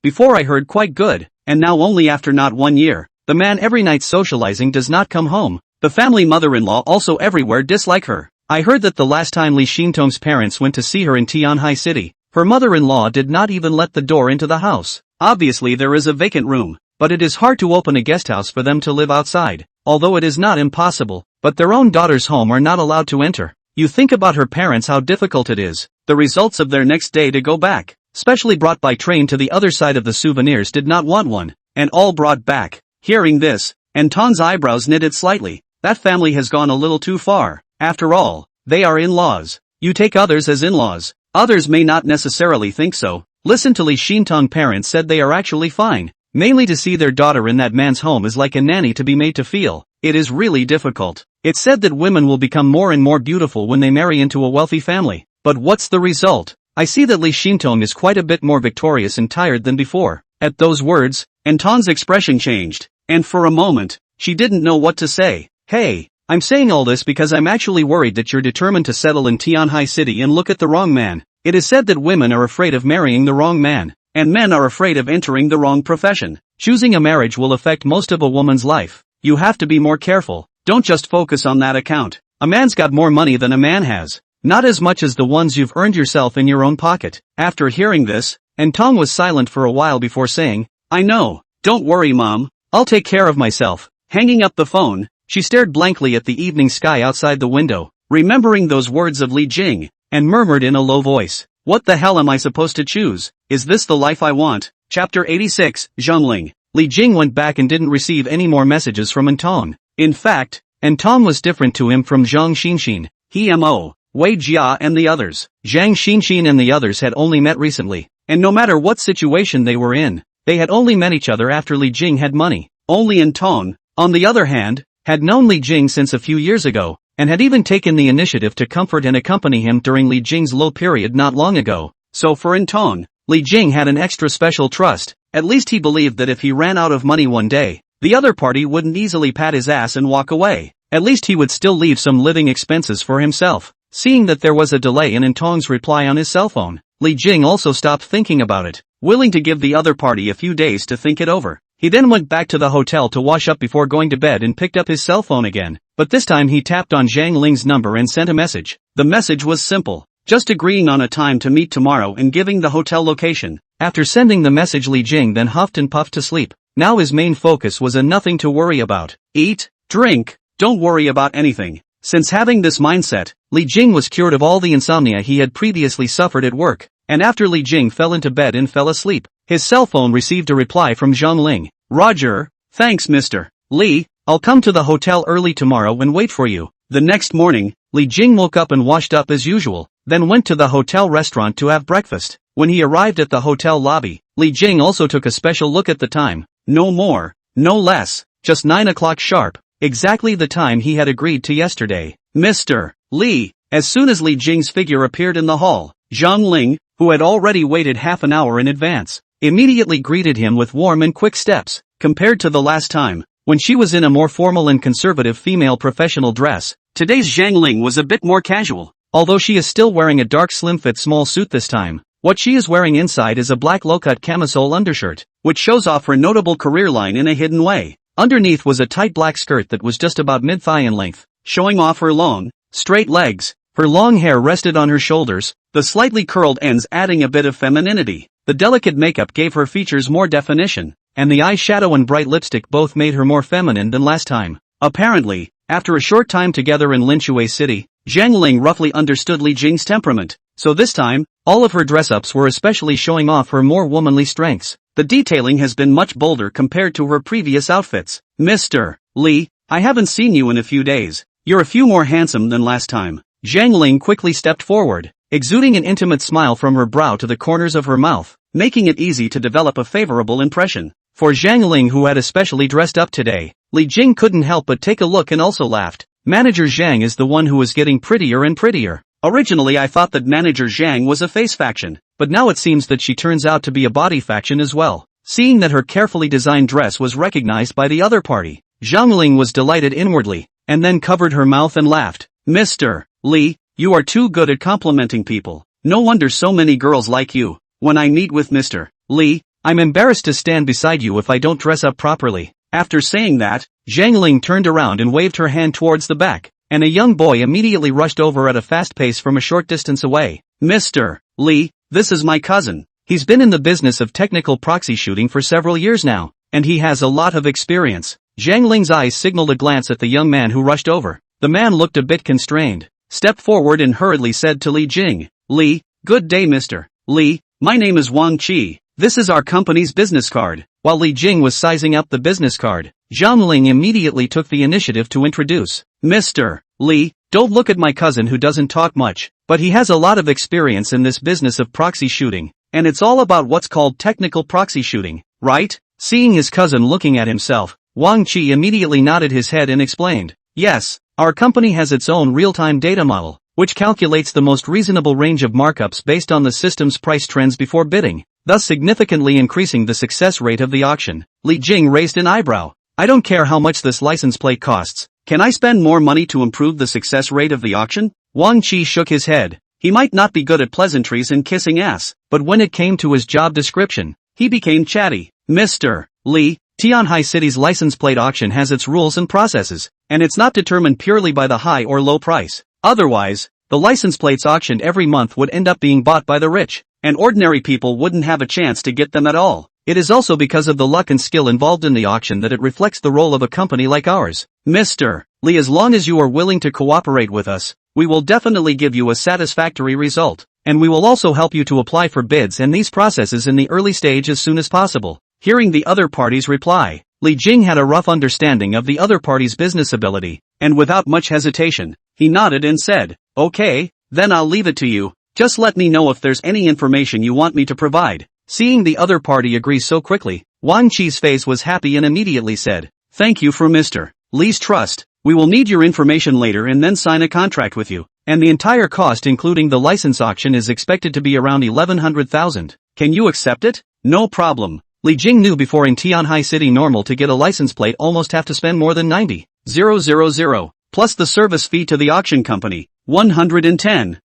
Before I heard quite good, and now only after not 1 year. The man every night socializing does not come home. The family mother-in-law also everywhere dislike her. I heard that the last time Li Xintong's parents went to see her in Tianhai City, her mother-in-law did not even let the door into the house. Obviously there is a vacant room, but it is hard to open a guest house for them to live outside, although it is not impossible, but their own daughter's home are not allowed to enter. You think about her parents how difficult it is. The results of their next day to go back, specially brought by train to the other side of the souvenirs did not want one, and all brought back. Hearing this, Tong's eyebrows knitted slightly. That family has gone a little too far. After all, they are in-laws. You take others as in-laws. Others may not necessarily think so. Listen to Li Xintong parents said they are actually fine. Mainly to see their daughter in that man's home is like a nanny to be made to feel. It is really difficult. It's said that women will become more and more beautiful when they marry into a wealthy family. But what's the result? I see that Li Xintong is quite a bit more victorious and tired than before. At those words, Tong's expression changed, and for a moment, she didn't know what to say. Hey, I'm saying all this because I'm actually worried that you're determined to settle in Tianhai City and look at the wrong man. It is said that women are afraid of marrying the wrong man, and men are afraid of entering the wrong profession. Choosing a marriage will affect most of a woman's life. You have to be more careful. Don't just focus on that account. A man's got more money than a man has. Not as much as the ones you've earned yourself in your own pocket. After hearing this, Tong was silent for a while before saying, I know. Don't worry, Mom. I'll take care of myself. Hanging up the phone, she stared blankly at the evening sky outside the window, remembering those words of Li Jing, and murmured in a low voice, what the hell am I supposed to choose? Is this the life I want? Chapter 86, Zhongling. Li Jing went back and didn't receive any more messages from Tong. In fact, Tong was different to him from Zhang Xinxin, he Mo, Wei Jia and the others. Zhang Xinxin and the others had only met recently, and no matter what situation they were in, they had only met each other after Li Jing had money. Only Tong, on the other hand, had known Li Jing since a few years ago, and had even taken the initiative to comfort and accompany him during Li Jing's low period not long ago. So for Tong, Li Jing had an extra special trust. At least he believed that if he ran out of money one day, the other party wouldn't easily pat his ass and walk away. At least he would still leave some living expenses for himself. Seeing that there was a delay in Tong's reply on his cell phone, Li Jing also stopped thinking about it, willing to give the other party a few days to think it over. He then went back to the hotel to wash up before going to bed and picked up his cell phone again, but this time he tapped on Zhang Ling's number and sent a message. The message was simple, just agreeing on a time to meet tomorrow and giving the hotel location. After sending the message, Li Jing then huffed and puffed to sleep. Now his main focus was nothing to worry about. Eat, drink, don't worry about anything. Since having this mindset, Li Jing was cured of all the insomnia he had previously suffered at work, and after Li Jing fell into bed and fell asleep, his cell phone received a reply from Zhang Ling. Roger, thanks Mr. Li, I'll come to the hotel early tomorrow and wait for you. The next morning, Li Jing woke up and washed up as usual, then went to the hotel restaurant to have breakfast. When he arrived at the hotel lobby, Li Jing also took a special look at the time. No more, no less, just 9 o'clock sharp, exactly the time he had agreed to yesterday. Mr. Li. As soon as Li Jing's figure appeared in the hall, Zhang Ling, who had already waited half an hour in advance, immediately greeted him with warm and quick steps. Compared to the last time, when she was in a more formal and conservative female professional dress, today's Zhang Ling was a bit more casual, although she is still wearing a dark slim-fit small suit this time. What she is wearing inside is a black low-cut camisole undershirt, which shows off her notable career line in a hidden way. Underneath was a tight black skirt that was just about mid-thigh in length, showing off her long, straight legs. Her long hair rested on her shoulders, the slightly curled ends adding a bit of femininity. The delicate makeup gave her features more definition, and the eyeshadow and bright lipstick both made her more feminine than last time. Apparently, after a short time together in Linshui City, Zhang Ling roughly understood Li Jing's temperament, so this time, all of her dress-ups were especially showing off her more womanly strengths. The detailing has been much bolder compared to her previous outfits. Mr. Li, I haven't seen you in a few days. You're a few more handsome than last time. Zhang Ling quickly stepped forward, exuding an intimate smile from her brow to the corners of her mouth, making it easy to develop a favorable impression. For Zhang Ling, who had especially dressed up today, Li Jing couldn't help but take a look and also laughed. Manager Zhang is the one who is getting prettier and prettier. Originally I thought that Manager Zhang was a face faction, but now it seems that she turns out to be a body faction as well. Seeing that her carefully designed dress was recognized by the other party, Zhang Ling was delighted inwardly, and then covered her mouth and laughed. Mr. Li, you are too good at complimenting people. No wonder so many girls like you. When I meet with Mr. Li, I'm embarrassed to stand beside you if I don't dress up properly. After saying that, Zhang Ling turned around and waved her hand towards the back, and a young boy immediately rushed over at a fast pace from a short distance away. Mr. Li, this is my cousin. He's been in the business of technical proxy shooting for several years now, and he has a lot of experience. Zhang Ling's eyes signaled a glance at the young man who rushed over. The man looked a bit constrained, stepped forward and hurriedly said to Li Jing, Li, good day Mr. Li, my name is Wang Qi. This is our company's business card. While Li Jing was sizing up the business card, Zhang Ling immediately took the initiative to introduce. Mr. Li, don't look at my cousin who doesn't talk much, but he has a lot of experience in this business of proxy shooting, and it's all about what's called technical proxy shooting, right? Seeing his cousin looking at himself, Wang Qi immediately nodded his head and explained, yes, our company has its own real-time data model, which calculates the most reasonable range of markups based on the system's price trends before bidding, thus significantly increasing the success rate of the auction. Li Jing raised an eyebrow. I don't care how much this license plate costs. Can I spend more money to improve the success rate of the auction? Wang Qi shook his head. He might not be good at pleasantries and kissing ass, but when it came to his job description, he became chatty. Mr. Li, Tianhai City's license plate auction has its rules and processes, and it's not determined purely by the high or low price. Otherwise, the license plates auctioned every month would end up being bought by the rich, and ordinary people wouldn't have a chance to get them at all. It is also because of the luck and skill involved in the auction that it reflects the role of a company like ours. Mr. Li, as long as you are willing to cooperate with us, we will definitely give you a satisfactory result, and we will also help you to apply for bids and these processes in the early stage as soon as possible. Hearing the other party's reply, Li Jing had a rough understanding of the other party's business ability, and without much hesitation, he nodded and said, okay, then I'll leave it to you. Just let me know if there's any information you want me to provide. Seeing the other party agree so quickly, Wang Qi's face was happy and immediately said, thank you for Mr. Li's trust. We will need your information later and then sign a contract with you, and the entire cost including the license auction is expected to be around 1100,000. Can you accept it? No problem. Li Jing knew before in Tianhai City normal to get a license plate almost have to spend more than 90,000, plus the service fee to the auction company, 110,000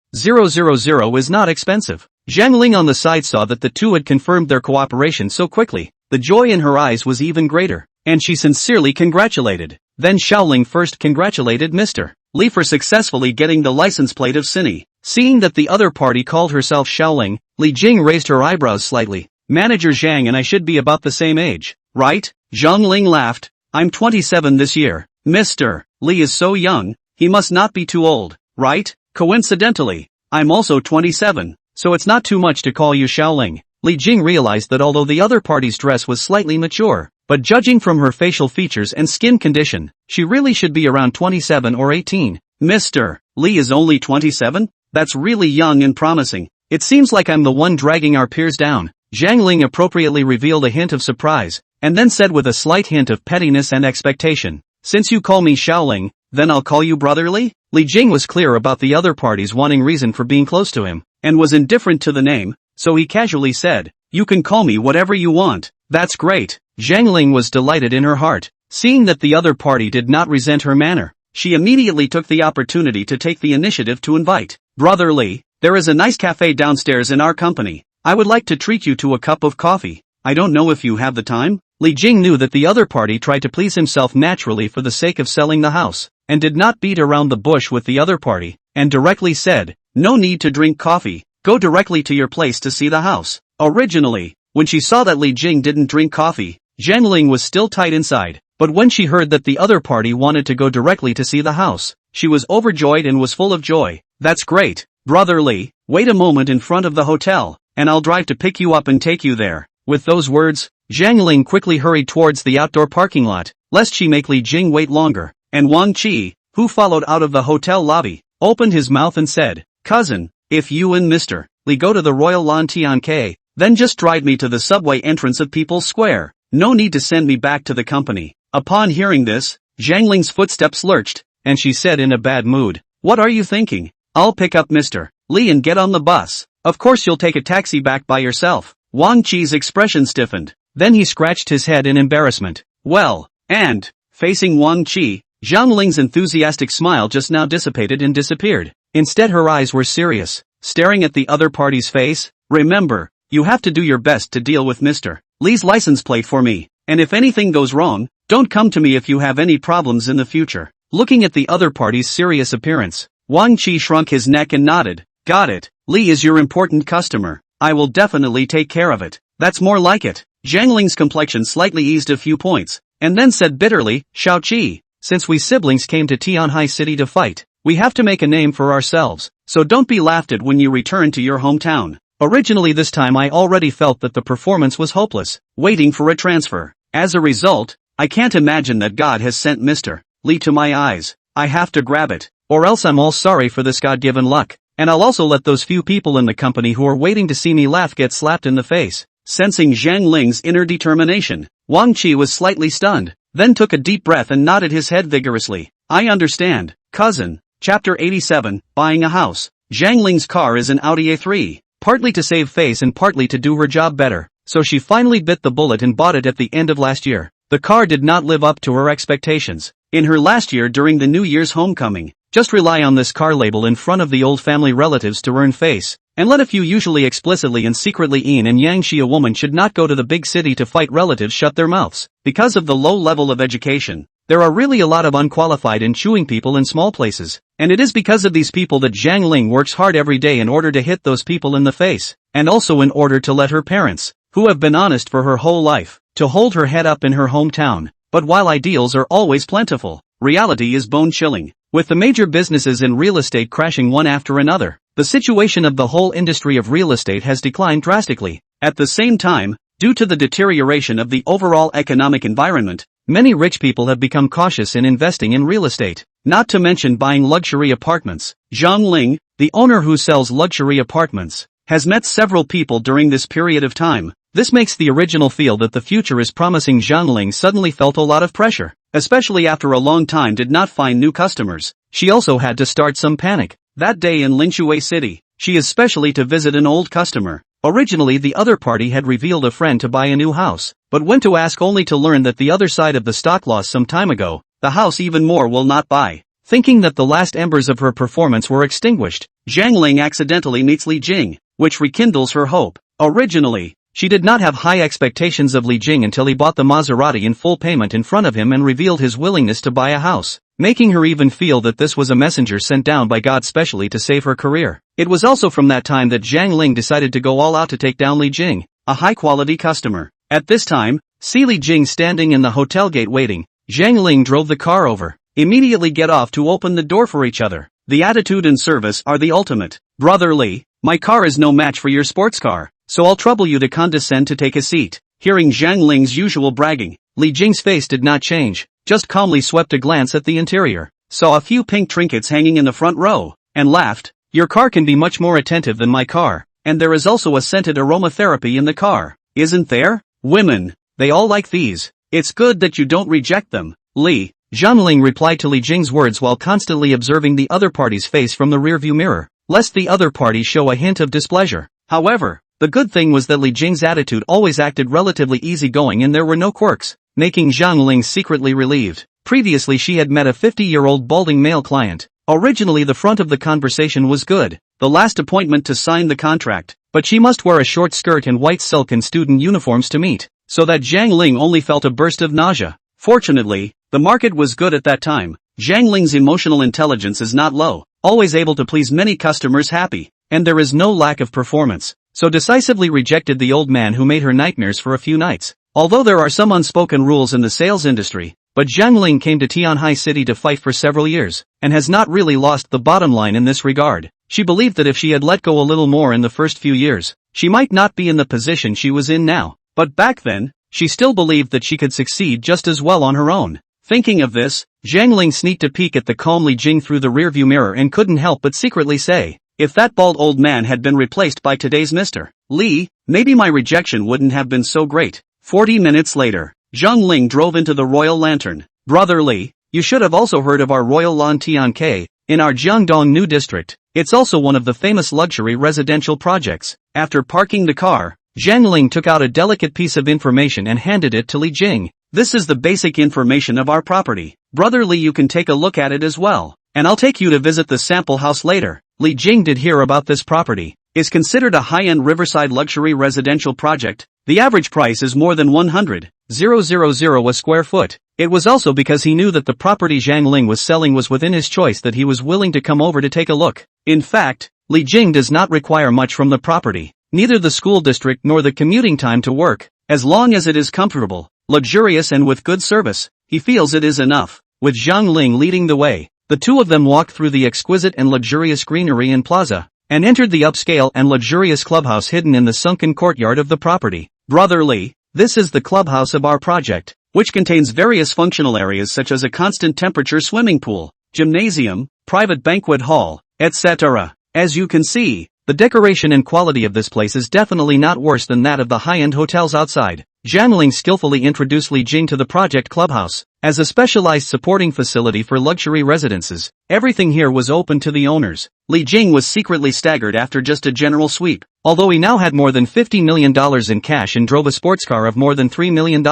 is not expensive. Zhang Ling on the side saw that the two had confirmed their cooperation so quickly. The joy in her eyes was even greater, and she sincerely congratulated. Then Xiaoling first congratulated Mr. Li for successfully getting the license plate of Cine. Seeing that the other party called herself Xiaoling, Li Jing raised her eyebrows slightly. Manager Zhang and I should be about the same age, right? Zhang Ling laughed. I'm 27 this year. Mr. Li is so young, he must not be too old, right? Coincidentally, I'm also 27, so it's not too much to call you Xiaoling. Li Jing realized that although the other party's dress was slightly mature, but judging from her facial features and skin condition, she really should be around 27 or 18. Mr. Li is only 27? That's really young and promising. It seems like I'm the one dragging our peers down. Zhang Ling appropriately revealed a hint of surprise, and then said with a slight hint of pettiness and expectation, since you call me Xiaoling, then I'll call you brotherly? Li Jing was clear about the other party's wanting reason for being close to him, and was indifferent to the name, so he casually said, you can call me whatever you want. That's great. Zhang Ling was delighted in her heart. Seeing that the other party did not resent her manner, she immediately took the opportunity to take the initiative to invite. Brother Li, there is a nice cafe downstairs in our company. I would like to treat you to a cup of coffee. I don't know if you have the time? Li Jing knew that the other party tried to please himself naturally for the sake of selling the house, and did not beat around the bush with the other party, and directly said, "No need to drink coffee, go directly to your place to see the house." Originally, when she saw that Li Jing didn't drink coffee, Zhang Ling was still tight inside, but when she heard that the other party wanted to go directly to see the house, she was overjoyed and was full of joy. "That's great, brother Li, wait a moment in front of the hotel, and I'll drive to pick you up and take you there." With those words, Zhang Ling quickly hurried towards the outdoor parking lot, lest she make Li Jing wait longer, and Wang Qi, who followed out of the hotel lobby, opened his mouth and said, "Cousin, if you and Mr. Li go to the Royal Lan Tianke, then just drive me to the subway entrance of People's Square. No need to send me back to the company." Upon hearing this, Zhang Ling's footsteps lurched, and she said in a bad mood, "What are you thinking? I'll pick up Mr. Li and get on the bus. Of course you'll take a taxi back by yourself." Wang Qi's expression stiffened. Then he scratched his head in embarrassment. "Well, and," facing Wang Qi, Zhang Ling's enthusiastic smile just now dissipated and disappeared. Instead her eyes were serious, staring at the other party's face. "Remember, you have to do your best to deal with Mr. Li's license plate for me, and if anything goes wrong, don't come to me if you have any problems in the future." Looking at the other party's serious appearance, Wang Qi shrunk his neck and nodded. "Got it, Li is your important customer. I will definitely take care of it. That's more like it." Zhang Ling's complexion slightly eased a few points, and then said bitterly, "Shao Qi, since we siblings came to Tianhai City to fight, we have to make a name for ourselves, so don't be laughed at when you return to your hometown." Originally this time I already felt that the performance was hopeless, waiting for a transfer. As a result, I can't imagine that God has sent Mr. Li to my eyes. I have to grab it, or else I'm all sorry for this God-given luck, and I'll also let those few people in the company who are waiting to see me laugh get slapped in the face. Sensing Zhang Ling's inner determination, Wang Qi was slightly stunned, then took a deep breath and nodded his head vigorously. "I understand, cousin." Chapter 87, Buying a House. Zhang Ling's car is an Audi A3, partly to save face and partly to do her job better, so she finally bit the bullet and bought it at the end of last year. The car did not live up to her expectations. In her last year during the New Year's homecoming, just rely on this car label in front of the old family relatives to earn face, and let a few usually explicitly and secretly yin and yang she a woman should not go to the big city to fight relatives shut their mouths. Because of the low level of education, there are really a lot of unqualified and chewing people in small places, and it is because of these people that Zhang Ling works hard every day in order to hit those people in the face, and also in order to let her parents, who have been honest for her whole life, to hold her head up in her hometown. But while ideals are always plentiful, reality is bone-chilling. With the major businesses in real estate crashing one after another, the situation of the whole industry of real estate has declined drastically. At the same time, due to the deterioration of the overall economic environment, many rich people have become cautious in investing in real estate, not to mention buying luxury apartments. Zhang Ling, the owner who sells luxury apartments, has met several people during this period of time. This makes the original feel that the future is promising. Zhang Ling suddenly felt a lot of pressure, especially after a long time did not find new customers. She also had to start some panic. That day in Linshui City, she is specially to visit an old customer. Originally the other party had revealed a friend to buy a new house, but went to ask only to learn that the other side of the stock lost some time ago. The house even more will not buy. Thinking that the last embers of her performance were extinguished, Zhang Ling accidentally meets Li Jing, which rekindles her hope. Originally, she did not have high expectations of Li Jing until he bought the Maserati in full payment in front of him and revealed his willingness to buy a house, making her even feel that this was a messenger sent down by God specially to save her career. It was also from that time that Zhang Ling decided to go all out to take down Li Jing, a high-quality customer. At this time, see Li Jing standing in the hotel gate waiting. Zhang Ling drove the car over. Immediately get off to open the door for each other. The attitude and service are the ultimate. "Brother Li, my car is no match for your sports car, so I'll trouble you to condescend to take a seat." Hearing Zhang Ling's usual bragging, Li Jing's face did not change, just calmly swept a glance at the interior, saw a few pink trinkets hanging in the front row, and laughed. "Your car can be much more attentive than my car, and there is also a scented aromatherapy in the car, isn't there? Women, they all like these. It's good that you don't reject them." Li, Zhang Ling replied to Li Jing's words while constantly observing the other party's face from the rearview mirror, lest the other party show a hint of displeasure. However, the good thing was that Li Jing's attitude always acted relatively easygoing and there were no quirks, making Zhang Ling secretly relieved. Previously she had met a 50-year-old balding male client. Originally the front of the conversation was good. The last appointment to sign the contract, but she must wear a short skirt and white silk and student uniforms to meet, so that Zhang Ling only felt a burst of nausea. Fortunately, the market was good at that time. Zhang Ling's emotional intelligence is not low, always able to please many customers happy, and there is no lack of performance, so decisively rejected the old man who made her nightmares for a few nights. Although there are some unspoken rules in the sales industry, but Zhang Ling came to Tianhai City to fight for several years, and has not really lost the bottom line in this regard. She believed that if she had let go a little more in the first few years, she might not be in the position she was in now. But back then, she still believed that she could succeed just as well on her own. Thinking of this, Zhang Ling sneaked a peek at the calm Li Jing through the rearview mirror and couldn't help but secretly say, if that bald old man had been replaced by today's Mr. Li, maybe my rejection wouldn't have been so great. 40 minutes later, Zhang Ling drove into the Royal Lantern. Brother Li, you should have also heard of our Royal Lan Tianke, in our Jiangdong New District. It's also one of the famous luxury residential projects. After parking the car, Zhang Ling took out a delicate piece of information and handed it to Li Jing. This is the basic information of our property. Brother Li, you can take a look at it as well, and I'll take you to visit the sample house later. Li Jing did hear about this property. It's considered a high-end riverside luxury residential project. The average price is more than 100,000 a square foot. It was also because he knew that the property Zhang Ling was selling was within his choice that he was willing to come over to take a look. In fact, Li Jing does not require much from the property, neither the school district nor the commuting time to work, as long as it is comfortable, luxurious and with good service. He feels it is enough. With Zhang Ling leading the way, the two of them walked through the exquisite and luxurious greenery and plaza, and entered the upscale and luxurious clubhouse hidden in the sunken courtyard of the property. Brother Li, this is the clubhouse of our project, which contains various functional areas such as a constant temperature swimming pool, gymnasium, private banquet hall, etc. As you can see, the decoration and quality of this place is definitely not worse than that of the high-end hotels outside. Zhang Ling skillfully introduced Li Jing to the project clubhouse, as a specialized supporting facility for luxury residences. Everything here was open to the owners. Li Jing was secretly staggered after just a general sweep. Although he now had more than $50 million in cash and drove a sports car of more than $3 million,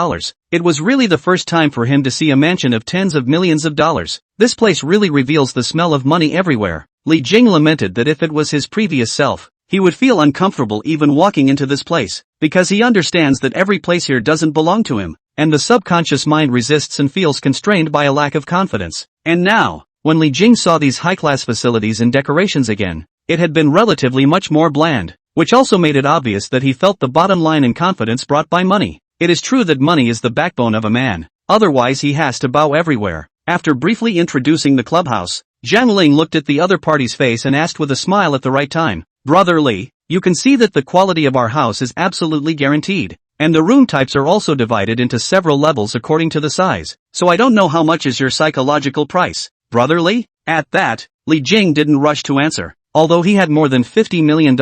it was really the first time for him to see a mansion of tens of millions of dollars. This place really reveals the smell of money everywhere. Li Jing lamented that if it was his previous self, he would feel uncomfortable even walking into this place, because he understands that every place here doesn't belong to him, and the subconscious mind resists and feels constrained by a lack of confidence. And now, when Li Jing saw these high-class facilities and decorations again, it had been relatively much more bland, which also made it obvious that he felt the bottom line and confidence brought by money. It is true that money is the backbone of a man, otherwise he has to bow everywhere. After briefly introducing the clubhouse, Zhang Ling looked at the other party's face and asked with a smile at the right time, Brother Li, you can see that the quality of our house is absolutely guaranteed, and the room types are also divided into several levels according to the size, so I don't know how much is your psychological price, Brother Li? At that, Li Jing didn't rush to answer. Although he had more than $50 million,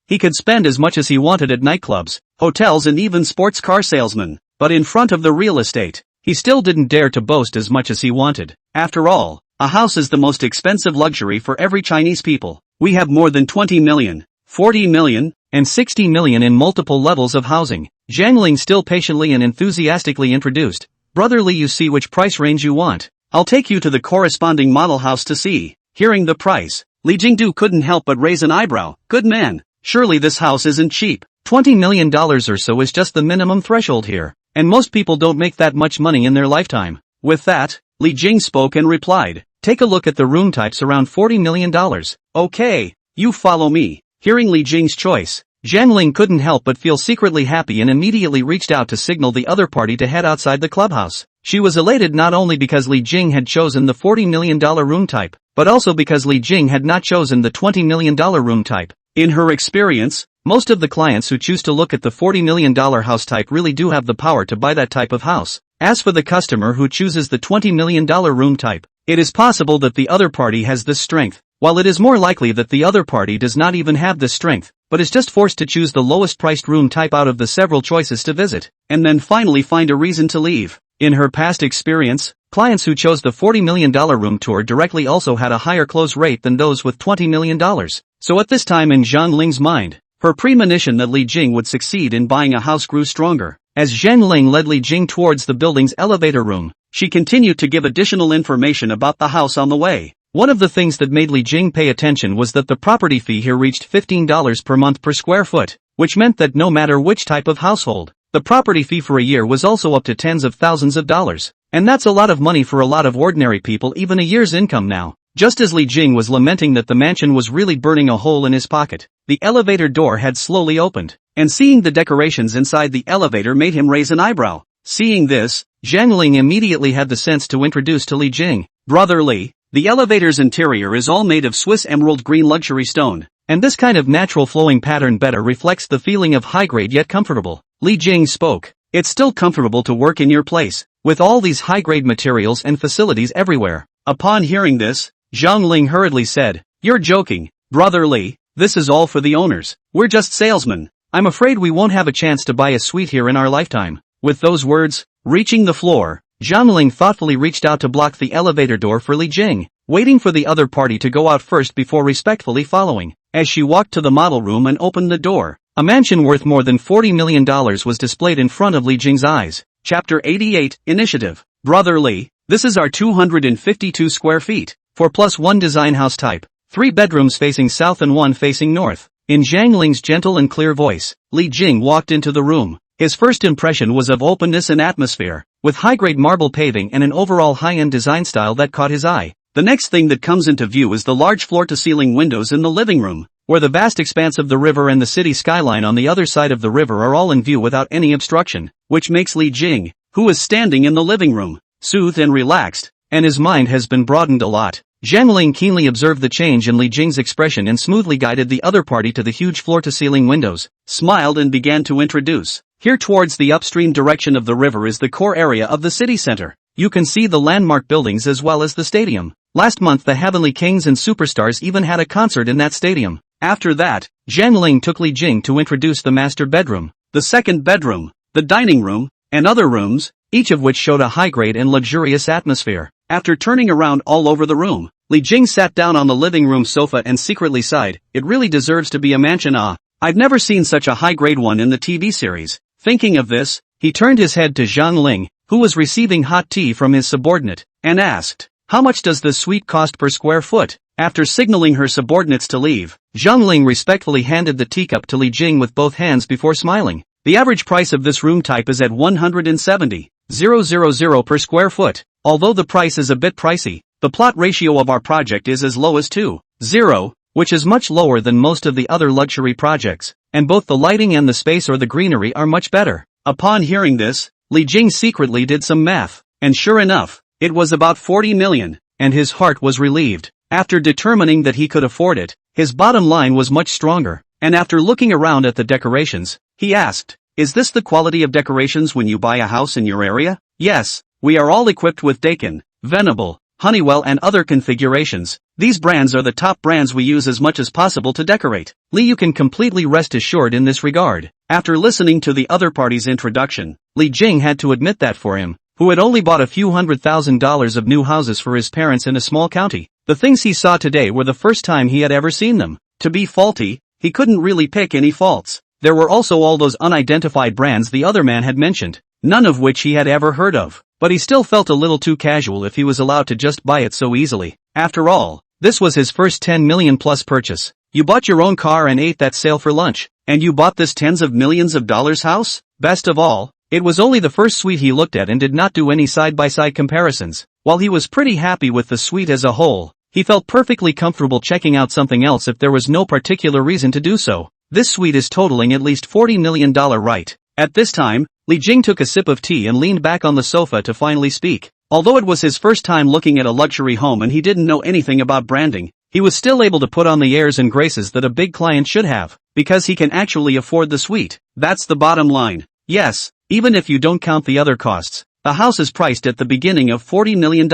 he could spend as much as he wanted at nightclubs, hotels and even sports car salesmen, but in front of the real estate, he still didn't dare to boast as much as he wanted. After all, a house is the most expensive luxury for every Chinese people. We have more than 20 million, 40 million, and 60 million in multiple levels of housing. Zhang Ling still patiently and enthusiastically introduced, Brother Li, you see which price range you want. I'll take you to the corresponding model house to see. Hearing the price, Li Jingdu couldn't help but raise an eyebrow. Good man, surely this house isn't cheap. $20 million or so is just the minimum threshold here, and most people don't make that much money in their lifetime. With that, Li Jing spoke and replied, take a look at the room types around $40 million. Okay, you follow me. Hearing Li Jing's choice, Zhang Ling couldn't help but feel secretly happy and immediately reached out to signal the other party to head outside the clubhouse. She was elated not only because Li Jing had chosen the $40 million room type, but also because Li Jing had not chosen the $20 million room type. In her experience, most of the clients who choose to look at the $40 million house type really do have the power to buy that type of house. As for the customer who chooses the $20 million room type, it is possible that the other party has this strength, while it is more likely that the other party does not even have this strength, but is just forced to choose the lowest priced room type out of the several choices to visit, and then finally find a reason to leave. In her past experience, clients who chose the $40 million room tour directly also had a higher close rate than those with $20 million. So at this time in Zhang Ling's mind, her premonition that Li Jing would succeed in buying a house grew stronger. As Zhang Ling led Li Jing towards the building's elevator room, she continued to give additional information about the house on the way. One of the things that made Li Jing pay attention was that the property fee here reached $15 per month per square foot, which meant that no matter which type of household, the property fee for a year was also up to tens of thousands of dollars. And that's a lot of money for a lot of ordinary people, even a year's income now. Just as Li Jing was lamenting that the mansion was really burning a hole in his pocket, the elevator door had slowly opened, and seeing the decorations inside the elevator made him raise an eyebrow. Seeing this, Zhang Ling immediately had the sense to introduce to Li Jing, "Brother Li, the elevator's interior is all made of Swiss emerald green luxury stone, and this kind of natural flowing pattern better reflects the feeling of high-grade yet comfortable." Li Jing spoke, "It's still comfortable to work in your place, with all these high-grade materials and facilities everywhere." Upon hearing this, Zhang Ling hurriedly said, "You're joking, Brother Li, this is all for the owners. We're just salesmen. I'm afraid we won't have a chance to buy a suite here in our lifetime." With those words, reaching the floor, Zhang Ling thoughtfully reached out to block the elevator door for Li Jing, waiting for the other party to go out first before respectfully following. As she walked to the model room and opened the door, a mansion worth more than $40 million was displayed in front of Li Jing's eyes. Chapter 88, Initiative. "Brother Li, this is our 252 square feet, 4+1 design house type, 3 bedrooms facing south and 1 facing north." In Zhang Ling's gentle and clear voice, Li Jing walked into the room. His first impression was of openness and atmosphere, with high-grade marble paving and an overall high-end design style that caught his eye. The next thing that comes into view is the large floor-to-ceiling windows in the living room, where the vast expanse of the river and the city skyline on the other side of the river are all in view without any obstruction, which makes Li Jing, who is standing in the living room, soothed and relaxed, and his mind has been broadened a lot. Zhang Ling keenly observed the change in Li Jing's expression and smoothly guided the other party to the huge floor-to-ceiling windows, smiled and began to introduce. "Here towards the upstream direction of the river is the core area of the city center. You can see the landmark buildings as well as the stadium. Last month the Heavenly Kings and Superstars even had a concert in that stadium." After that, Zhang Ling took Li Jing to introduce the master bedroom, the second bedroom, the dining room, and other rooms, each of which showed a high-grade and luxurious atmosphere. After turning around all over the room, Li Jing sat down on the living room sofa and secretly sighed, "It really deserves to be a mansion. I've never seen such a high-grade one in the TV series." Thinking of this, he turned his head to Zhang Ling, who was receiving hot tea from his subordinate, and asked, "How much does this suite cost per square foot?" After signaling her subordinates to leave, Zhang Ling respectfully handed the teacup to Li Jing with both hands before smiling. "The average price of this room type is at 170,000 per square foot. Although the price is a bit pricey, the plot ratio of our project is as low as 2:0, which is much lower than most of the other luxury projects, and both the lighting and the space or the greenery are much better." Upon hearing this, Li Jing secretly did some math, and sure enough, it was about 40 million, and his heart was relieved. After determining that he could afford it, his bottom line was much stronger, and after looking around at the decorations, he asked, "Is this the quality of decorations when you buy a house in your area?" "Yes, we are all equipped with Dakin, Venable, Honeywell and other configurations. These brands are the top brands we use as much as possible to decorate." Li, you can completely rest assured in this regard. After listening to the other party's introduction, Li Jing had to admit that for him, who had only bought a few $100,000 of new houses for his parents in a small county, the things he saw today were the first time he had ever seen them. To be faulty, he couldn't really pick any faults. There were also all those unidentified brands the other man had mentioned, none of which he had ever heard of, but he still felt a little too casual if he was allowed to just buy it so easily. After all, this was his first 10 million plus purchase. You bought your own car and ate that sale for lunch, and you bought this tens of millions of dollars house? Best of all, it was only the first suite he looked at and did not do any side-by-side comparisons. While he was pretty happy with the suite as a whole, he felt perfectly comfortable checking out something else if there was no particular reason to do so. This suite is totaling at least $40 million, right? At this time, Li Jing took a sip of tea and leaned back on the sofa to finally speak. Although it was his first time looking at a luxury home and he didn't know anything about branding, he was still able to put on the airs and graces that a big client should have, because he can actually afford the suite. That's the bottom line. Yes, even if you don't count the other costs, the house is priced at the beginning of $40 million.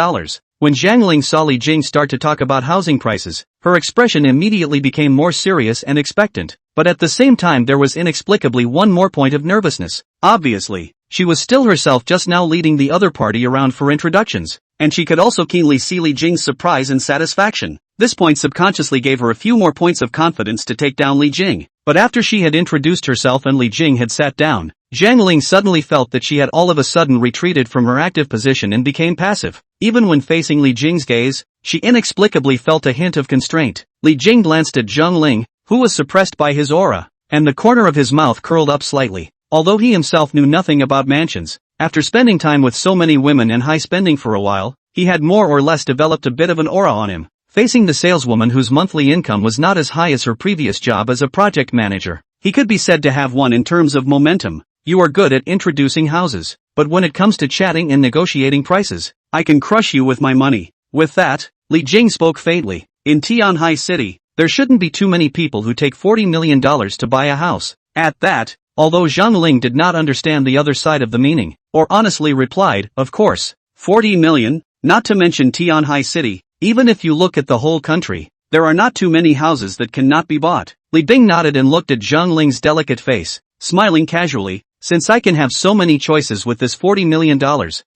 When Zhang Ling saw Li Jing start to talk about housing prices, her expression immediately became more serious and expectant, but at the same time there was inexplicably one more point of nervousness. Obviously, she was still herself just now leading the other party around for introductions, and she could also keenly see Li Jing's surprise and satisfaction. This point subconsciously gave her a few more points of confidence to take down Li Jing, but after she had introduced herself and Li Jing had sat down, Zhang Ling suddenly felt that she had all of a sudden retreated from her active position and became passive. Even when facing Li Jing's gaze, she inexplicably felt a hint of constraint. Li Jing glanced at Zhang Ling, who was suppressed by his aura, and the corner of his mouth curled up slightly. Although he himself knew nothing about mansions, after spending time with so many women and high spending for a while, he had more or less developed a bit of an aura on him. Facing the saleswoman whose monthly income was not as high as her previous job as a project manager, he could be said to have won in terms of momentum. You are good at introducing houses, but when it comes to chatting and negotiating prices, I can crush you with my money. With that, Li Jing spoke faintly. In Tianhai City, there shouldn't be too many people who take $40 million to buy a house. At that, although Zhang Ling did not understand the other side of the meaning, or honestly replied, of course, 40 million, not to mention Tianhai City, even if you look at the whole country, there are not too many houses that cannot be bought. Li Bing nodded and looked at Zhang Ling's delicate face, smiling casually. Since I can have so many choices with this $40 million,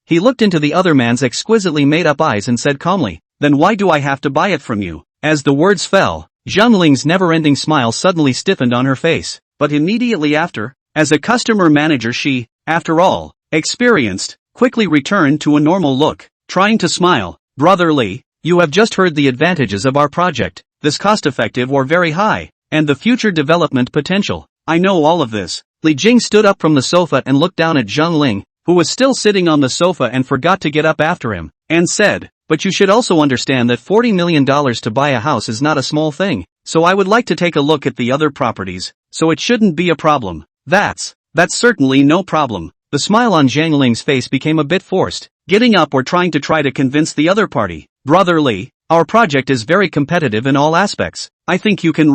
he looked into the other man's exquisitely made-up eyes and said calmly, then why do I have to buy it from you? As the words fell, Zhang Ling's never-ending smile suddenly stiffened on her face, but immediately after, as a customer manager she, after all, experienced, quickly returned to a normal look, trying to smile. Brother Li, you have just heard the advantages of our project, this cost-effective or very high, and the future development potential. I know all of this. Li Jing stood up from the sofa and looked down at Zhang Ling, who was still sitting on the sofa and forgot to get up after him, and said, but you should also understand that $40 million to buy a house is not a small thing, so I would like to take a look at the other properties, so it shouldn't be a problem. That's certainly no problem. The smile on Zhang Ling's face became a bit forced, getting up or trying to convince the other party. Brother Li, our project is very competitive in all aspects. I think you can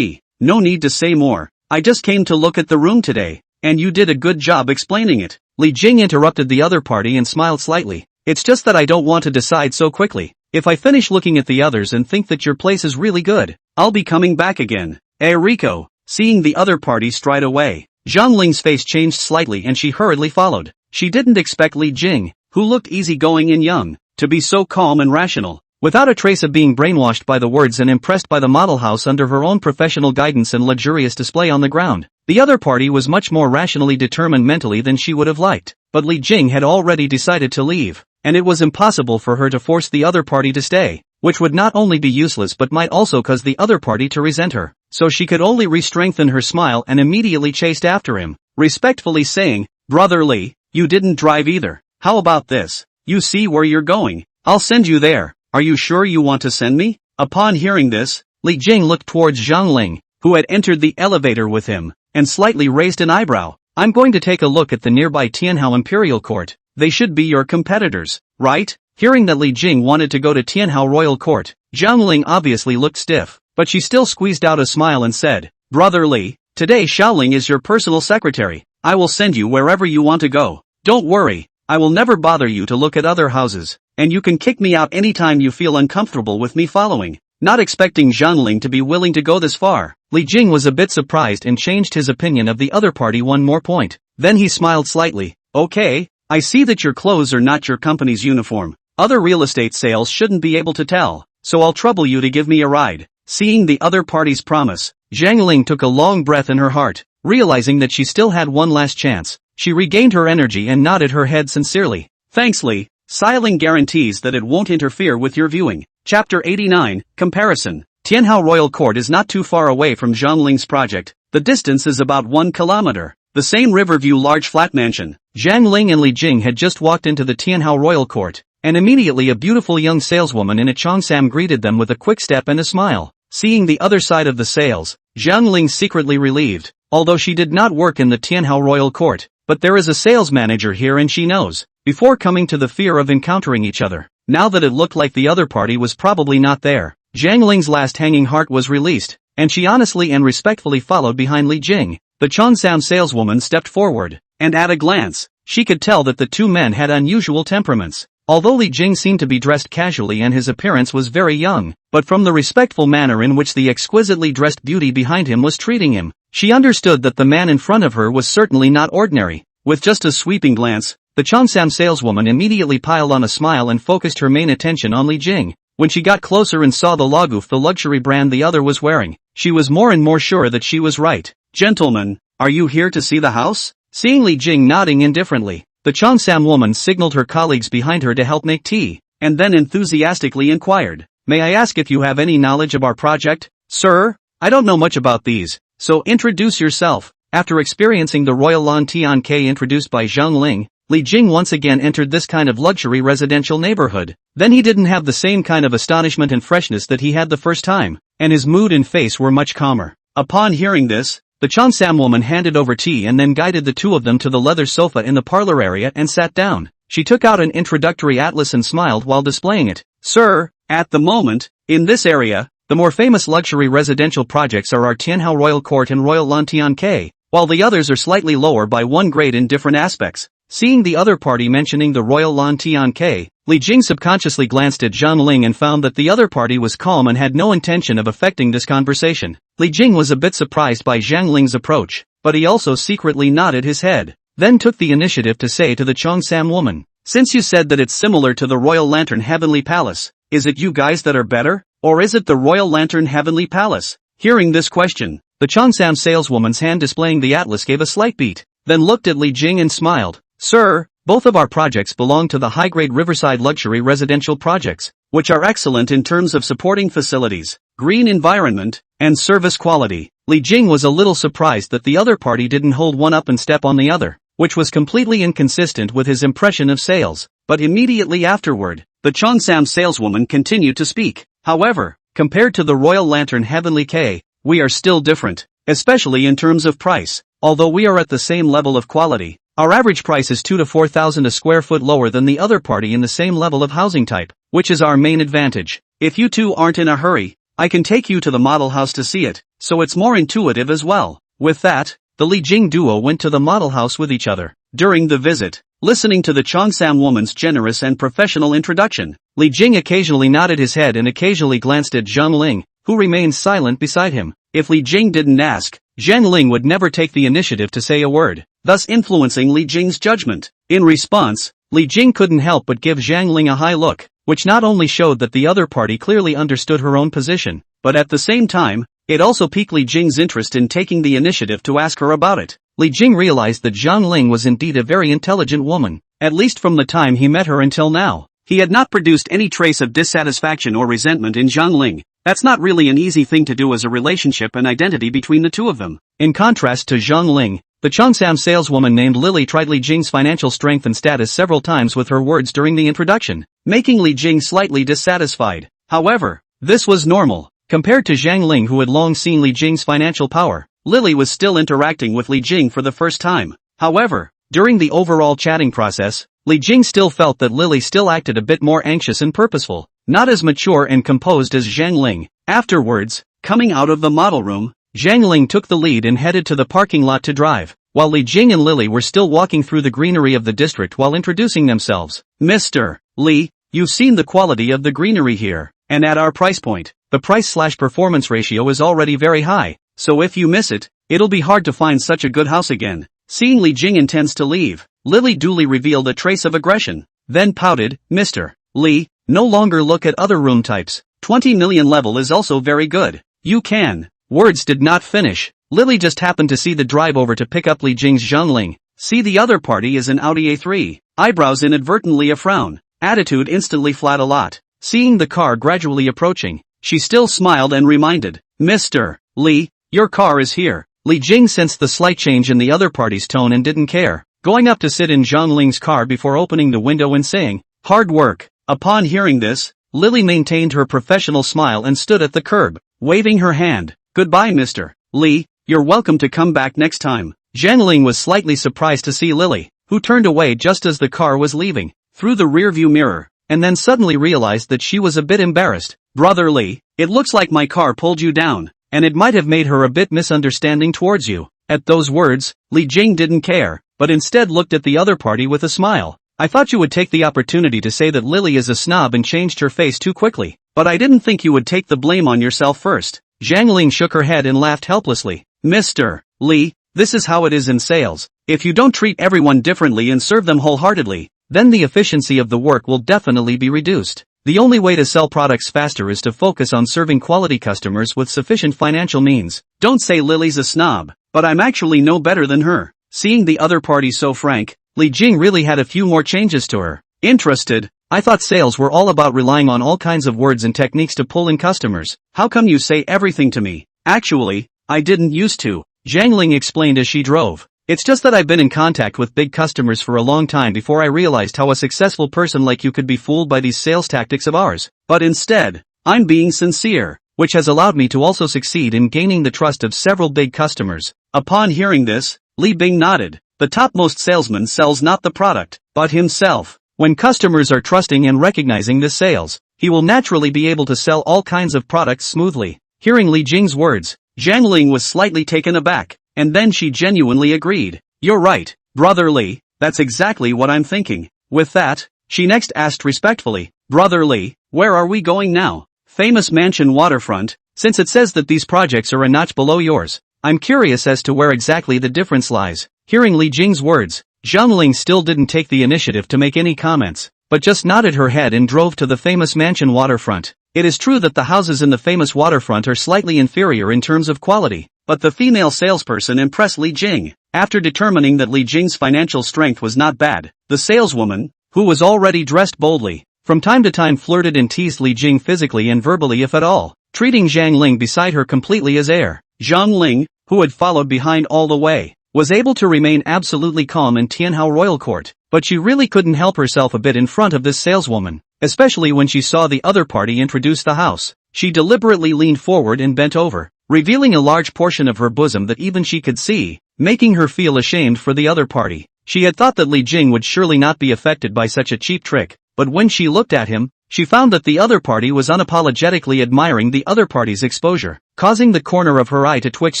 no need to say more. I just came to look at the room today, and you did a good job explaining it. Li Jing interrupted the other party and smiled slightly. It's just that I don't want to decide so quickly. If I finish looking at the others and think that your place is really good, I'll be coming back again. Rico, seeing the other party stride away, Zhang Ling's face changed slightly and she hurriedly followed. She didn't expect Li Jing, who looked easygoing and young, to be so calm and rational. Without a trace of being brainwashed by the words and impressed by the model house under her own professional guidance and luxurious display on the ground, the other party was much more rationally determined mentally than she would have liked. But Li Jing had already decided to leave, and it was impossible for her to force the other party to stay, which would not only be useless but might also cause the other party to resent her. So she could only re-strengthen her smile and immediately chased after him, respectfully saying, Brother Li, you didn't drive either. How about this? You see where you're going. I'll send you there. Are you sure you want to send me? Upon hearing this, Li Jing looked towards Zhang Ling, who had entered the elevator with him, and slightly raised an eyebrow. I'm going to take a look at the nearby Tianhao Imperial Court. They should be your competitors, right? Hearing that Li Jing wanted to go to Tianhao Royal Court, Zhang Ling obviously looked stiff, but she still squeezed out a smile and said, Brother Li, today Xiaoling is your personal secretary. I will send you wherever you want to go. Don't worry, I will never bother you to look at other houses, and you can kick me out anytime you feel uncomfortable with me following. Not expecting Zhang Ling to be willing to go this far, Li Jing was a bit surprised and changed his opinion of the other party one more point. Then he smiled slightly. Okay, I see that your clothes are not your company's uniform. Other real estate sales shouldn't be able to tell, so I'll trouble you to give me a ride. Seeing the other party's promise, Zhang Ling took a long breath in her heart, realizing that she still had one last chance. She regained her energy and nodded her head sincerely. Thanks Li. Xiaoling guarantees that it won't interfere with your viewing. Chapter 89, Comparison. Tianhao Royal Court is not too far away from Zhang Ling's project. The distance is about 1 kilometer. The same Riverview large flat mansion. Zhang Ling and Li Jing had just walked into the Tianhao Royal Court, and immediately a beautiful young saleswoman in a cheongsam greeted them with a quick step and a smile. Seeing the other side of the sales, Zhang Ling secretly relieved, although she did not work in the Tianhao Royal Court. But there is a sales manager here and she knows, before coming to the fear of encountering each other. Now that it looked like the other party was probably not there, Zhang Ling's last hanging heart was released, and she honestly and respectfully followed behind Li Jing. The cheongsam saleswoman stepped forward, and at a glance, she could tell that the two men had unusual temperaments. Although Li Jing seemed to be dressed casually and his appearance was very young, but from the respectful manner in which the exquisitely dressed beauty behind him was treating him, she understood that the man in front of her was certainly not ordinary. With just a sweeping glance, the cheongsam saleswoman immediately piled on a smile and focused her main attention on Li Jing. When she got closer and saw the Laguf, the luxury brand the other was wearing, she was more and more sure that she was right. Gentlemen, are you here to see the house? Seeing Li Jing nodding indifferently, the cheongsam woman signaled her colleagues behind her to help make tea, and then enthusiastically inquired, "May I ask if you have any knowledge of our project?" "Sir, I don't know much about these, so introduce yourself." After experiencing the Royal Lan Tian K introduced by Zhang Ling, Li Jing once again entered this kind of luxury residential neighborhood. Then he didn't have the same kind of astonishment and freshness that he had the first time, and his mood and face were much calmer. Upon hearing this, the Cheongsam woman handed over tea and then guided the two of them to the leather sofa in the parlor area and sat down. She took out an introductory atlas and smiled while displaying it. "Sir, at the moment, in this area, the more famous luxury residential projects are our Tianhao Royal Court and Royal Lan Tian K, while the others are slightly lower by one grade in different aspects." Seeing the other party mentioning the Royal Lan Tian K, Li Jing subconsciously glanced at Zhang Ling and found that the other party was calm and had no intention of affecting this conversation. Li Jing was a bit surprised by Zhang Ling's approach, but he also secretly nodded his head, then took the initiative to say to the Cheongsam woman, "Since you said that it's similar to the Royal Lantern Heavenly Palace, is it you guys that are better, or is it the Royal Lantern Heavenly Palace?" Hearing this question, the Cheongsam saleswoman's hand displaying the atlas gave a slight beat, then looked at Li Jing and smiled. "Sir, both of our projects belong to the high-grade riverside luxury residential projects, which are excellent in terms of supporting facilities, green environment, and service quality." Li Jing was a little surprised that the other party didn't hold one up and step on the other, which was completely inconsistent with his impression of sales. But immediately afterward, the Cheongsam saleswoman continued to speak. "However, compared to the Royal Lantern Heavenly K, we are still different, especially in terms of price. Although we are at the same level of quality, our average price is 2 to 4,000 a square foot lower than the other party in the same level of housing type, which is our main advantage. If you two aren't in a hurry, I can take you to the model house to see it, so it's more intuitive as well." With that, the Li Jing duo went to the model house with each other. During the visit, listening to the Cheongsam woman's generous and professional introduction, Li Jing occasionally nodded his head and occasionally glanced at Zhang Ling, who remained silent beside him. If Li Jing didn't ask, Zhang Ling would never take the initiative to say a word, thus influencing Li Jing's judgment. In response, Li Jing couldn't help but give Zhang Ling a high look, which not only showed that the other party clearly understood her own position, but at the same time, it also piqued Li Jing's interest in taking the initiative to ask her about it. Li Jing realized that Zhang Ling was indeed a very intelligent woman, at least from the time he met her until now. He had not produced any trace of dissatisfaction or resentment in Zhang Ling. That's not really an easy thing to do as a relationship and identity between the two of them. In contrast to Zhang Ling, the Cheongsam saleswoman named Lily tried Li Jing's financial strength and status several times with her words during the introduction, making Li Jing slightly dissatisfied. However, this was normal. Compared to Zhang Ling, who had long seen Li Jing's financial power, Lily was still interacting with Li Jing for the first time. However, during the overall chatting process, Li Jing still felt that Lily still acted a bit more anxious and purposeful, not as mature and composed as Zhang Ling. Afterwards, coming out of the model room, Zhang Ling took the lead and headed to the parking lot to drive, while Li Jing and Lily were still walking through the greenery of the district while introducing themselves. "Mr. Li, you've seen the quality of the greenery here, and at our price point, the price/performance ratio is already very high, so if you miss it, it'll be hard to find such a good house again." Seeing Li Jing intends to leave, Lily duly revealed a trace of aggression, then pouted, "Mr. Li, no longer look at other room types. 20 million level is also very good. You can." Words did not finish. Lily just happened to see the drive over to pick up Li Jing's Zhang Ling. See, the other party is an Audi A3. Eyebrows inadvertently a frown. Attitude instantly flat a lot. Seeing the car gradually approaching, she still smiled and reminded, "Mr. Li, your car is here." Li Jing sensed the slight change in the other party's tone and didn't care, going up to sit in Zhang Ling's car before opening the window and saying, "Hard work." Upon hearing this, Lily maintained her professional smile and stood at the curb, waving her hand. "Goodbye, Mr. Li, you're welcome to come back next time." Zhang Ling was slightly surprised to see Lily, who turned away just as the car was leaving, through the rearview mirror, and then suddenly realized that she was a bit embarrassed. "Brother Li, it looks like my car pulled you down, and it might have made her a bit misunderstanding towards you." At those words, Li Jing didn't care, but instead looked at the other party with a smile. "I thought you would take the opportunity to say that Lily is a snob and changed her face too quickly, but I didn't think you would take the blame on yourself first." Zhang Ling shook her head and laughed helplessly. "Mr. Li, this is how it is in sales. If you don't treat everyone differently and serve them wholeheartedly, then the efficiency of the work will definitely be reduced. The only way to sell products faster is to focus on serving quality customers with sufficient financial means. Don't say Lily's a snob, but I'm actually no better than her." Seeing the other party so frank, Li Jing really had a few more changes to her. "Interested? I thought sales were all about relying on all kinds of words and techniques to pull in customers. How come you say everything to me? Actually, I didn't used to, Zhang Ling explained as she drove. It's just that I've been in contact with big customers for a long time before I realized how a successful person like you could be fooled by these sales tactics of ours. But instead, I'm being sincere, which has allowed me to also succeed in gaining the trust of several big customers. Upon hearing this, Li Bing nodded. The topmost salesman sells not the product, but himself. When customers are trusting and recognizing this sales, he will naturally be able to sell all kinds of products smoothly. Hearing Li Jing's words, Zhang Ling was slightly taken aback, and then she genuinely agreed. You're right, Brother Li, that's exactly what I'm thinking. With that, she next asked respectfully, Brother Li, where are we going now? Famous mansion waterfront, since it says that these projects are a notch below yours. I'm curious as to where exactly the difference lies. Hearing Li Jing's words, Zhang Ling still didn't take the initiative to make any comments, but just nodded her head and drove to the famous mansion waterfront. It is true that the houses in the famous waterfront are slightly inferior in terms of quality, but the female salesperson impressed Li Jing. After determining that Li Jing's financial strength was not bad, the saleswoman, who was already dressed boldly, from time to time flirted and teased Li Jing physically and verbally if at all, treating Zhang Ling beside her completely as heir. Zhang Ling, who had followed behind all the way, was able to remain absolutely calm in Tianhao Royal Court, but she really couldn't help herself a bit in front of this saleswoman, especially when she saw the other party introduce the house. She deliberately leaned forward and bent over, revealing a large portion of her bosom that even she could see, making her feel ashamed for the other party. She had thought that Li Jing would surely not be affected by such a cheap trick, but when she looked at him, she found that the other party was unapologetically admiring the other party's exposure, causing the corner of her eye to twitch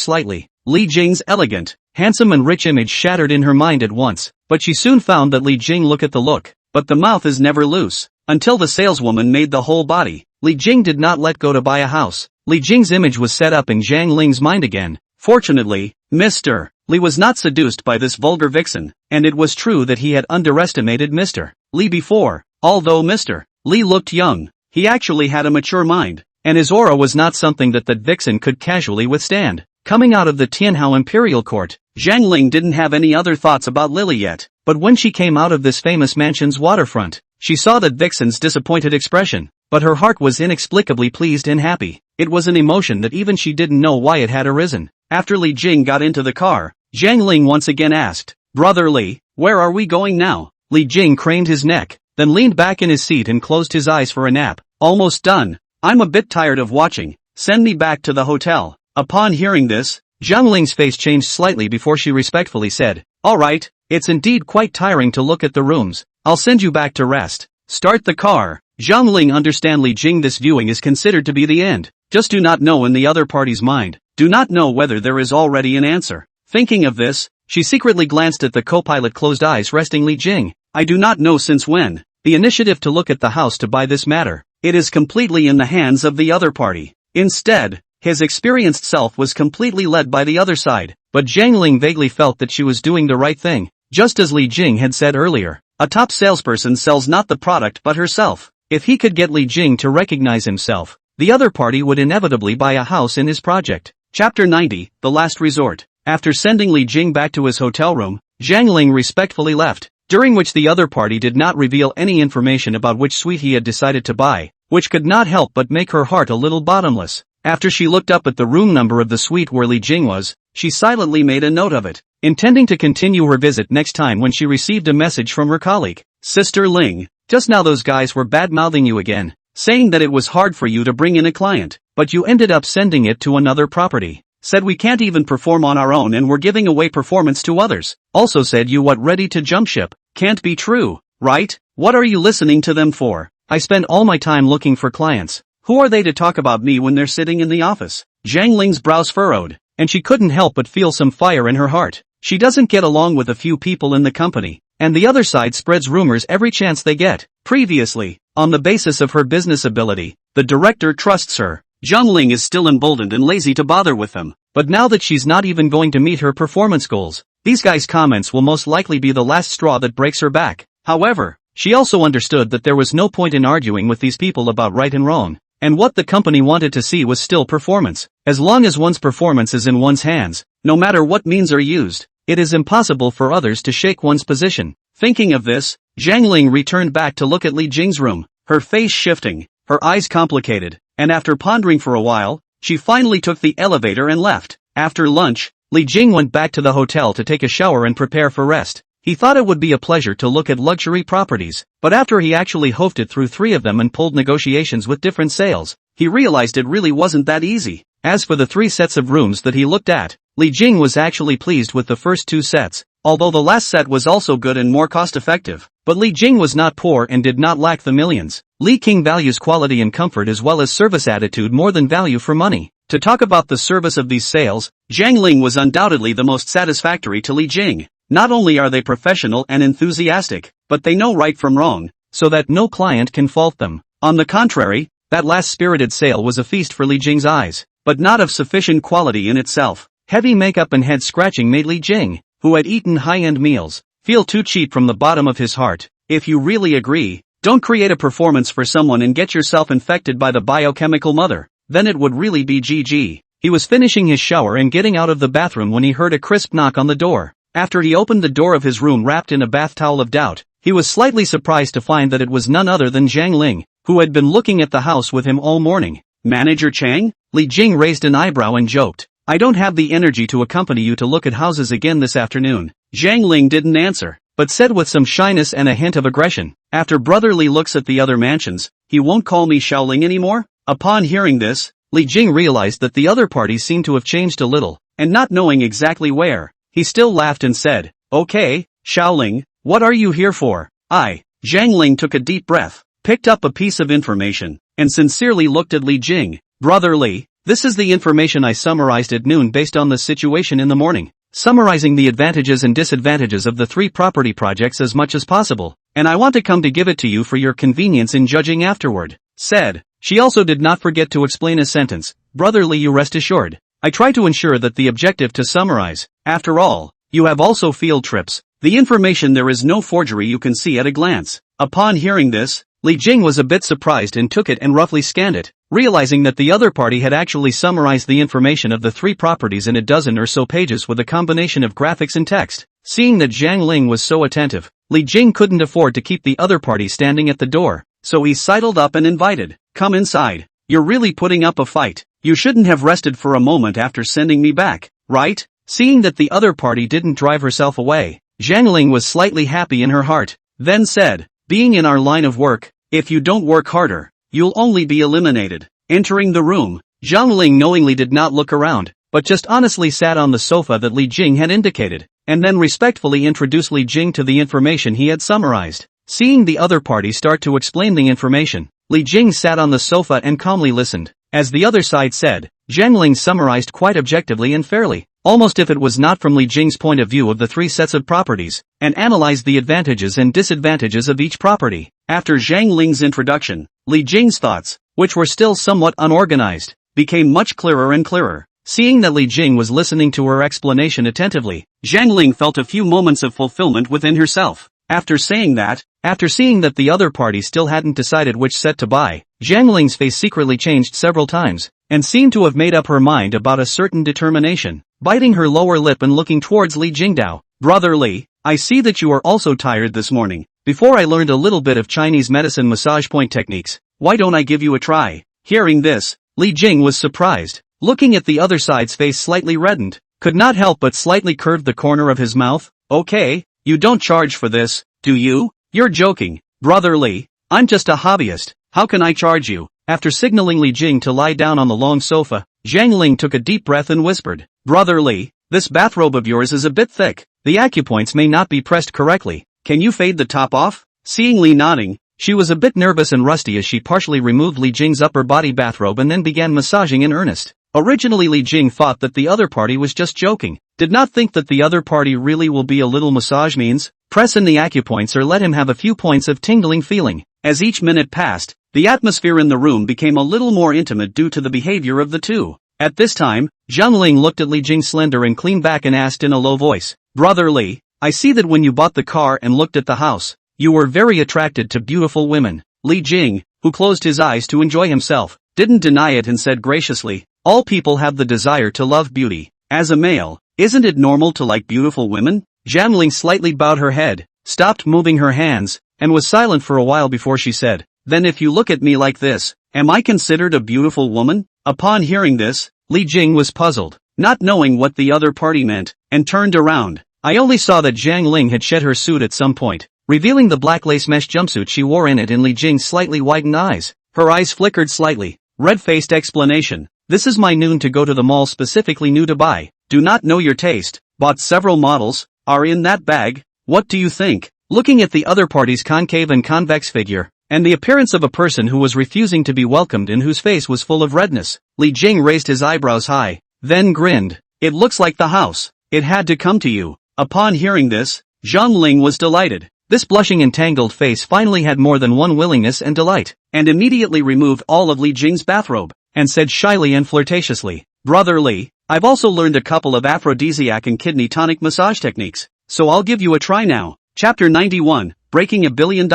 slightly. Li Jing's elegant, handsome and rich image shattered in her mind at once, but she soon found that Li Jing look at the look, but the mouth is never loose. Until the saleswoman made the whole body, Li Jing did not let go to buy a house. Li Jing's image was set up in Zhang Ling's mind again. Fortunately, Mr. Li was not seduced by this vulgar vixen, and it was true that he had underestimated Mr. Li before. Although Mr. Li looked young, he actually had a mature mind, and his aura was not something that vixen could casually withstand. Coming out of the Tianhao Imperial Court, Zhang Ling didn't have any other thoughts about Lily yet, but when she came out of this famous mansion's waterfront, she saw that vixen's disappointed expression, but her heart was inexplicably pleased and happy. It was an emotion that even she didn't know why it had arisen. After Li Jing got into the car, Zhang Ling once again asked, Brother Li, where are we going now? Li Jing craned his neck, then leaned back in his seat and closed his eyes for a nap. Almost done. I'm a bit tired of watching. Send me back to the hotel. Upon hearing this, Zhang Ling's face changed slightly before she respectfully said, Alright, it's indeed quite tiring to look at the rooms. I'll send you back to rest. Start the car. Zhang Ling understand Li Jing this viewing is considered to be the end. Just do not know in the other party's mind. Do not know whether there is already an answer. Thinking of this, she secretly glanced at the co-pilot closed eyes resting Li Jing. I do not know since when. The initiative to look at the house to buy this matter. It is completely in the hands of the other party. Instead, his experienced self was completely led by the other side, but Zhang Ling vaguely felt that she was doing the right thing. Just as Li Jing had said earlier, a top salesperson sells not the product but herself. If he could get Li Jing to recognize himself, the other party would inevitably buy a house in his project. Chapter 90, The Last Resort. After sending Li Jing back to his hotel room, Zhang Ling respectfully left, during which the other party did not reveal any information about which suite he had decided to buy, which could not help but make her heart a little bottomless. After she looked up at the room number of the suite where Li Jing was, she silently made a note of it, intending to continue her visit next time when she received a message from her colleague. Sister Ling, just now those guys were bad-mouthing you again, saying that it was hard for you to bring in a client, but you ended up sending it to another property. Said we can't even perform on our own and we're giving away performance to others. Also said you what ready to jump ship. Can't be true, right? What are you listening to them for? I spend all my time looking for clients. Who are they to talk about me when they're sitting in the office? Zhang Ling's brows furrowed, and she couldn't help but feel some fire in her heart. She doesn't get along with a few people in the company, and the other side spreads rumors every chance they get. Previously, on the basis of her business ability, the director trusts her. Zhang Ling is still emboldened and lazy to bother with them, but now that she's not even going to meet her performance goals, these guys' comments will most likely be the last straw that breaks her back. However, she also understood that there was no point in arguing with these people about right and wrong, and what the company wanted to see was still performance. As long as one's performance is in one's hands, no matter what means are used, it is impossible for others to shake one's position. Thinking of this, Zhang Ling returned back to look at Li Jing's room, her face shifting, her eyes complicated, and after pondering for a while, she finally took the elevator and left. After lunch, Li Jing went back to the hotel to take a shower and prepare for rest. He thought it would be a pleasure to look at luxury properties, but after he actually hoofed through 3 of them and pulled negotiations with different sales, he realized it really wasn't that easy. As for the 3 sets of rooms that he looked at, Li Jing was actually pleased with the first 2 sets, although the last set was also good and more cost-effective. But Li Jing was not poor and did not lack the millions. Li King values quality and comfort as well as service attitude more than value for money. To talk about the service of these sales, Zhang Ling was undoubtedly the most satisfactory to Li Jing. Not only are they professional and enthusiastic, but they know right from wrong, so that no client can fault them. On the contrary, that last spirited sale was a feast for Li Jing's eyes, but not of sufficient quality in itself. Heavy makeup and head scratching made Li Jing, who had eaten high-end meals, feel too cheap from the bottom of his heart. If you really agree, don't create a performance for someone and get yourself infected by the biochemical mother, then it would really be GG. He was finishing his shower and getting out of the bathroom when he heard a crisp knock on the door. After he opened the door of his room wrapped in a bath towel of doubt, he was slightly surprised to find that it was none other than Zhang Ling, who had been looking at the house with him all morning. Manager Chang? Li Jing raised an eyebrow and joked, I don't have the energy to accompany you to look at houses again this afternoon. Zhang Ling didn't answer, but said with some shyness and a hint of aggression, after Brother Li looks at the other mansions, he won't call me Xiaoling anymore? Upon hearing this, Li Jing realized that the other parties seemed to have changed a little, and not knowing exactly where, he still laughed and said, Okay, Xiaoling, what are you here for? Zhang Ling took a deep breath, picked up a piece of information, and sincerely looked at Li Jing. Brother Li, this is the information I summarized at noon based on the situation in the morning, summarizing the advantages and disadvantages of the 3 property projects as much as possible, and I want to come to give it to you for your convenience in judging afterward, said. She also did not forget to explain a sentence, Brother Li, you rest assured, I try to ensure that the objective to summarize, after all, you have also field trips, the information there is no forgery you can see at a glance. Upon hearing this, Li Jing was a bit surprised and took it and roughly scanned it, realizing that the other party had actually summarized the information of the 3 properties in a dozen or so pages with a combination of graphics and text. Seeing that Zhang Ling was so attentive, Li Jing couldn't afford to keep the other party standing at the door, so he sidled up and invited, Come inside, you're really putting up a fight, you shouldn't have rested for a moment after sending me back, right? Seeing that the other party didn't drive herself away, Zhang Ling was slightly happy in her heart, then said, Being in our line of work, if you don't work harder, you'll only be eliminated. Entering the room, Zhang Ling knowingly did not look around, but just honestly sat on the sofa that Li Jing had indicated, and then respectfully introduced Li Jing to the information he had summarized. Seeing the other party start to explain the information, Li Jing sat on the sofa and calmly listened. As the other side said, Zhang Ling summarized quite objectively and fairly, almost if it was not from Li Jing's point of view of the 3 sets of properties, and analyzed the advantages and disadvantages of each property. After Zhang Ling's introduction, Li Jing's thoughts, which were still somewhat unorganized, became much clearer and clearer. Seeing that Li Jing was listening to her explanation attentively, Zhang Ling felt a few moments of fulfillment within herself. After seeing that the other party still hadn't decided which set to buy, Zhang Ling's face secretly changed several times, and seemed to have made up her mind about a certain determination. Biting her lower lip and looking towards Li Jingdao, Brother Li, I see that you are also tired this morning. Before I learned a little bit of Chinese medicine massage point techniques, why don't I give you a try? Hearing this, Li Jing was surprised. Looking at the other side's face slightly reddened, could not help but slightly curved the corner of his mouth. Okay, you don't charge for this, do you? You're joking, Brother Li, I'm just a hobbyist, how can I charge you? After signaling Li Jing to lie down on the long sofa, Zhang Ling took a deep breath and whispered, Brother Li, this bathrobe of yours is a bit thick, the acupoints may not be pressed correctly, can you fade the top off? Seeing Li nodding, she was a bit nervous and rusty as she partially removed Li Jing's upper body bathrobe and then began massaging in earnest. Originally Li Jing thought that the other party was just joking, did not think that the other party really will be a little massage means, press in the acupoints or let him have a few points of tingling feeling. As each minute passed, the atmosphere in the room became a little more intimate due to the behavior of the two. At this time, Zhang Ling looked at Li Jing's slender and clean back and asked in a low voice, Brother Li, I see that when you bought the car and looked at the house, you were very attracted to beautiful women. Li Jing, who closed his eyes to enjoy himself, didn't deny it and said graciously, all people have the desire to love beauty. As a male, isn't it normal to like beautiful women? Zhang Ling slightly bowed her head, stopped moving her hands, and was silent for a while before she said, "Then if you look at me like this, am I considered a beautiful woman?" Upon hearing this, Li Jing was puzzled, not knowing what the other party meant, and turned around. I only saw that Jiang Ling had shed her suit at some point, revealing the black lace mesh jumpsuit she wore in it in Li Jing's slightly widened eyes. Her eyes flickered slightly. Red-faced explanation. "This is my noon to go to the mall specifically new to buy. Do not know your taste. Bought several models. Are in that bag. What do you think?" Looking at the other party's concave and convex figure, and the appearance of a person who was refusing to be welcomed and whose face was full of redness, Li Jing raised his eyebrows high, then grinned. "It looks like the house. It had to come to you." Upon hearing this, Zhang Ling was delighted. This blushing and tangled face finally had more than one willingness and delight, and immediately removed all of Li Jing's bathrobe, and said shyly and flirtatiously, "Brother Li, I've also learned a couple of aphrodisiac and kidney tonic massage techniques, so I'll give you a try now." Chapter 91, Breaking $1 billion.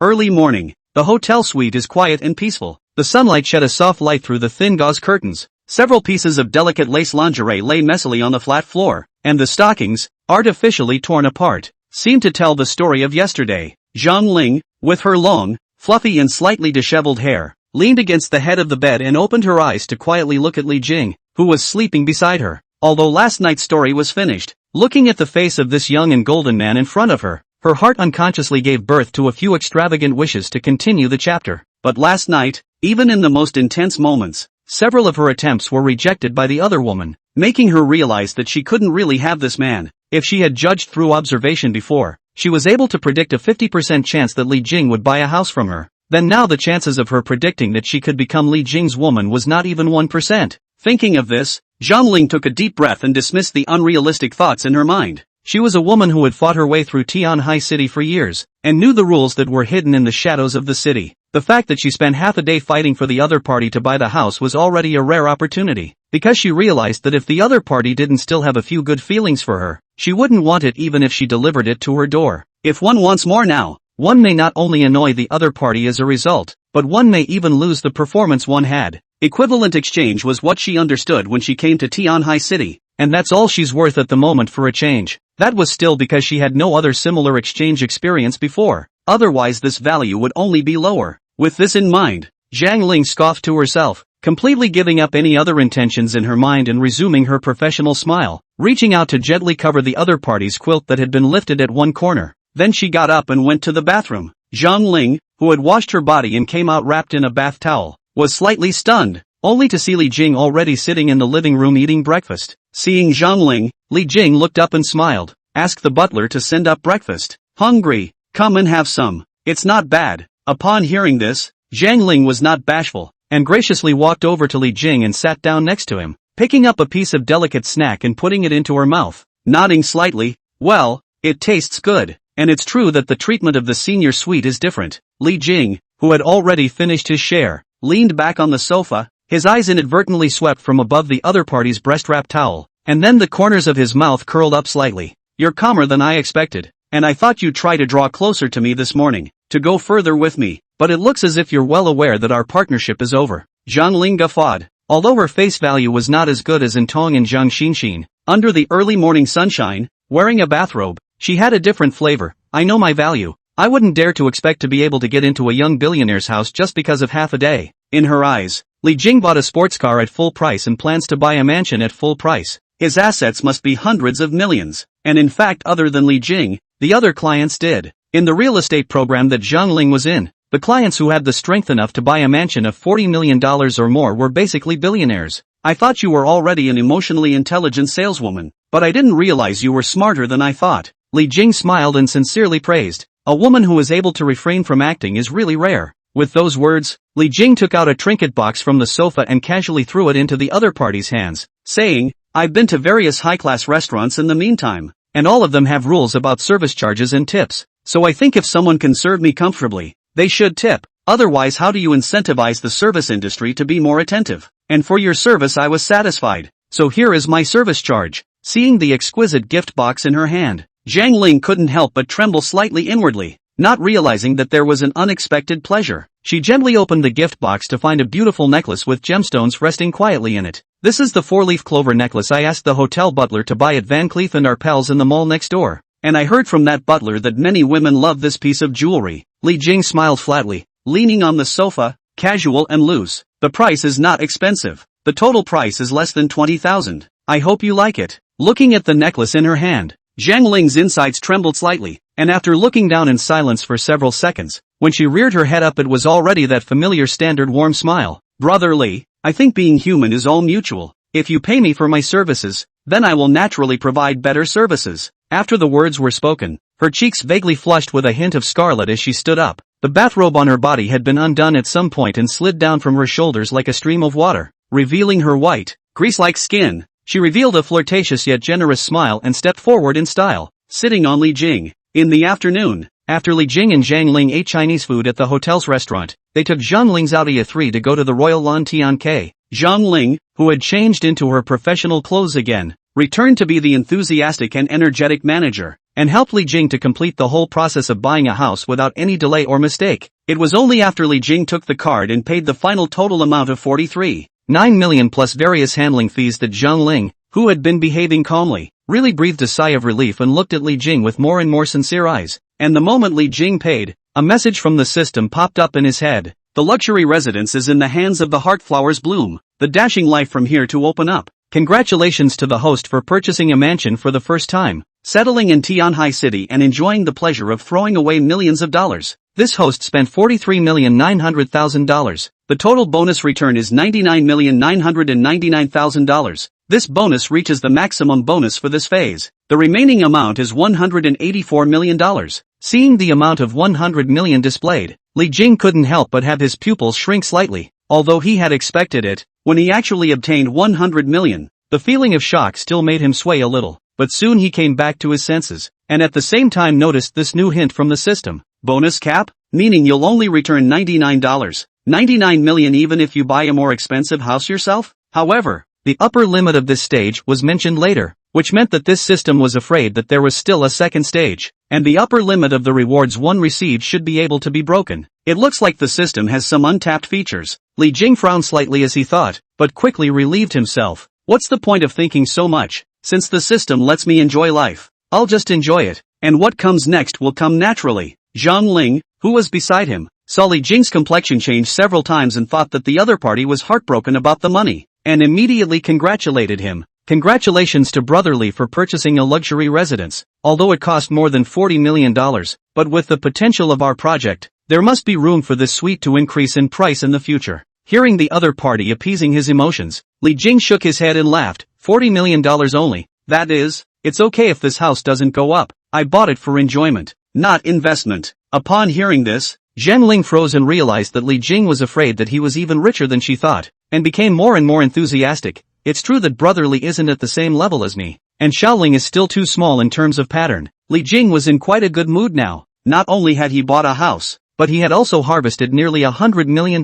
Early morning. The hotel suite is quiet and peaceful. The sunlight shed a soft light through the thin gauze curtains. Several pieces of delicate lace lingerie lay messily on the flat floor, and the stockings, artificially torn apart, seemed to tell the story of yesterday. Zhang Ling, with her long, fluffy and slightly disheveled hair, leaned against the head of the bed and opened her eyes to quietly look at Li Jing, who was sleeping beside her. Although last night's story was finished, looking at the face of this young and golden man in front of her, her heart unconsciously gave birth to a few extravagant wishes to continue the chapter. But last night, even in the most intense moments, several of her attempts were rejected by the other woman, making her realize that she couldn't really have this man. If she had judged through observation before, she was able to predict a 50% chance that Li Jing would buy a house from her. Then now the chances of her predicting that she could become Li Jing's woman was not even 1%. Thinking of this, Zhang Ling took a deep breath and dismissed the unrealistic thoughts in her mind. She was a woman who had fought her way through Tianhai City for years, and knew the rules that were hidden in the shadows of the city. The fact that she spent half a day fighting for the other party to buy the house was already a rare opportunity, because she realized that if the other party didn't still have a few good feelings for her, she wouldn't want it even if she delivered it to her door. If one wants more now, one may not only annoy the other party as a result, but one may even lose the performance one had. Equivalent exchange was what she understood when she came to Tianhai City, and that's all she's worth at the moment for a change. That was still because she had no other similar exchange experience before. Otherwise this value would only be lower. With this in mind, Zhang Ling scoffed to herself, completely giving up any other intentions in her mind and resuming her professional smile, reaching out to gently cover the other party's quilt that had been lifted at one corner. Then she got up and went to the bathroom. Zhang Ling, who had washed her body and came out wrapped in a bath towel, was slightly stunned, only to see Li Jing already sitting in the living room eating breakfast. Seeing Zhang Ling, Li Jing looked up and smiled. "Ask the butler to send up breakfast. Hungry? Come and have some. It's not bad." Upon hearing this, Zhang Ling was not bashful, and graciously walked over to Li Jing and sat down next to him, picking up a piece of delicate snack and putting it into her mouth, nodding slightly. "Well, it tastes good, and it's true that the treatment of the senior suite is different." Li Jing, who had already finished his share, leaned back on the sofa, his eyes inadvertently swept from above the other party's breast-wrap towel, and then the corners of his mouth curled up slightly. "You're calmer than I expected, and I thought you'd try to draw closer to me this morning, to go further with me, but it looks as if you're well aware that our partnership is over." Zhang Ling guffawed. Although her face value was not as good as in Tong and Zhang Xinxin, under the early morning sunshine, wearing a bathrobe, she had a different flavor. "I know my value. I wouldn't dare to expect to be able to get into a young billionaire's house just because of half a day." In her eyes, Li Jing bought a sports car at full price and plans to buy a mansion at full price. His assets must be hundreds of millions, and in fact other than Li Jing, the other clients did. In the real estate program that Zhang Ling was in, the clients who had the strength enough to buy a mansion of $40 million or more were basically billionaires. "I thought you were already an emotionally intelligent saleswoman, but I didn't realize you were smarter than I thought." Li Jing smiled and sincerely praised. A woman who is able to refrain from acting is really rare. With those words, Li Jing took out a trinket box from the sofa and casually threw it into the other party's hands, saying, "I've been to various high-class restaurants in the meantime, and all of them have rules about service charges and tips, so I think if someone can serve me comfortably, they should tip. Otherwise how do you incentivize the service industry to be more attentive? And for your service I was satisfied, so here is my service charge." Seeing the exquisite gift box in her hand, Zhang Ling couldn't help but tremble slightly inwardly, not realizing that there was an unexpected pleasure. She gently opened the gift box to find a beautiful necklace with gemstones resting quietly in it. "This is the 4-leaf clover necklace I asked the hotel butler to buy at Van Cleef & Arpels in the mall next door. and I heard from that butler that many women love this piece of jewelry. Li Jing smiled flatly, leaning on the sofa, casual and loose. The price is not expensive. The total price is less than 20,000. I hope you like it. Looking at the necklace in her hand, Zhang Ling's insides trembled slightly, and after looking down in silence for several seconds, when she reared her head up it was already that familiar standard warm smile. Brother Li, I think being human is all mutual. If you pay me for my services, then I will naturally provide better services. After the words were spoken, her cheeks vaguely flushed with a hint of scarlet as she stood up. The bathrobe on her body had been undone at some point and slid down from her shoulders like a stream of water, revealing her white, grease-like skin. She revealed a flirtatious yet generous smile and stepped forward in style, sitting on Li Jing. In the afternoon, after Li Jing and Zhang Ling ate Chinese food at the hotel's restaurant, they took Zhang Ling's Audi A3 to go to the Royal Lan Tian K. Zhang Ling, who had changed into her professional clothes again, returned to be the enthusiastic and energetic manager, and helped Li Jing to complete the whole process of buying a house without any delay or mistake. It was only after Li Jing took the card and paid the final total amount of 43.9 million plus various handling fees that Zhang Ling, who had been behaving calmly, really breathed a sigh of relief and looked at Li Jing with more and more sincere eyes. And the moment Li Jing paid, a message from the system popped up in his head. The luxury residence is in the hands of the heart flowers bloom, the dashing life from here to open up. Congratulations to the host for purchasing a mansion for the first time, settling in Tianhai City and enjoying the pleasure of throwing away millions of dollars. This host spent $43,900,000. The total bonus return is $99,999,000. This bonus reaches the maximum bonus for this phase. The remaining amount is $184 million. Seeing the amount of 100 million displayed, Li Jing couldn't help but have his pupils shrink slightly. Although he had expected it, when he actually obtained 100 million, the feeling of shock still made him sway a little. But soon he came back to his senses, and at the same time noticed this new hint from the system. Bonus cap? Meaning you'll only return $99 million even if you buy a more expensive house yourself? However, the upper limit of this stage was mentioned later, which meant that this system was afraid that there was still a second stage, and the upper limit of the rewards one received should be able to be broken. It looks like the system has some untapped features. Li Jing frowned slightly as he thought, but quickly relieved himself. What's the point of thinking so much? Since the system lets me enjoy life, I'll just enjoy it, and what comes next will come naturally. Zhang Ling, who was beside him, saw Li Jing's complexion change several times and thought that the other party was heartbroken about the money, and immediately congratulated him. Congratulations to Brother Li for purchasing a luxury residence, although it cost more than $40 million, but with the potential of our project, there must be room for this suite to increase in price in the future. Hearing the other party appeasing his emotions, Li Jing shook his head and laughed. $40 million only, that is, it's okay if this house doesn't go up. I bought it for enjoyment, not investment. Upon hearing this, Zhang Ling froze and realized that Li Jing was afraid that he was even richer than she thought, and became more and more enthusiastic. It's true that Brother Li isn't at the same level as me, and Xiaoling is still too small in terms of pattern. Li Jing was in quite a good mood now. Not only had he bought a house, but he had also harvested nearly $100 million,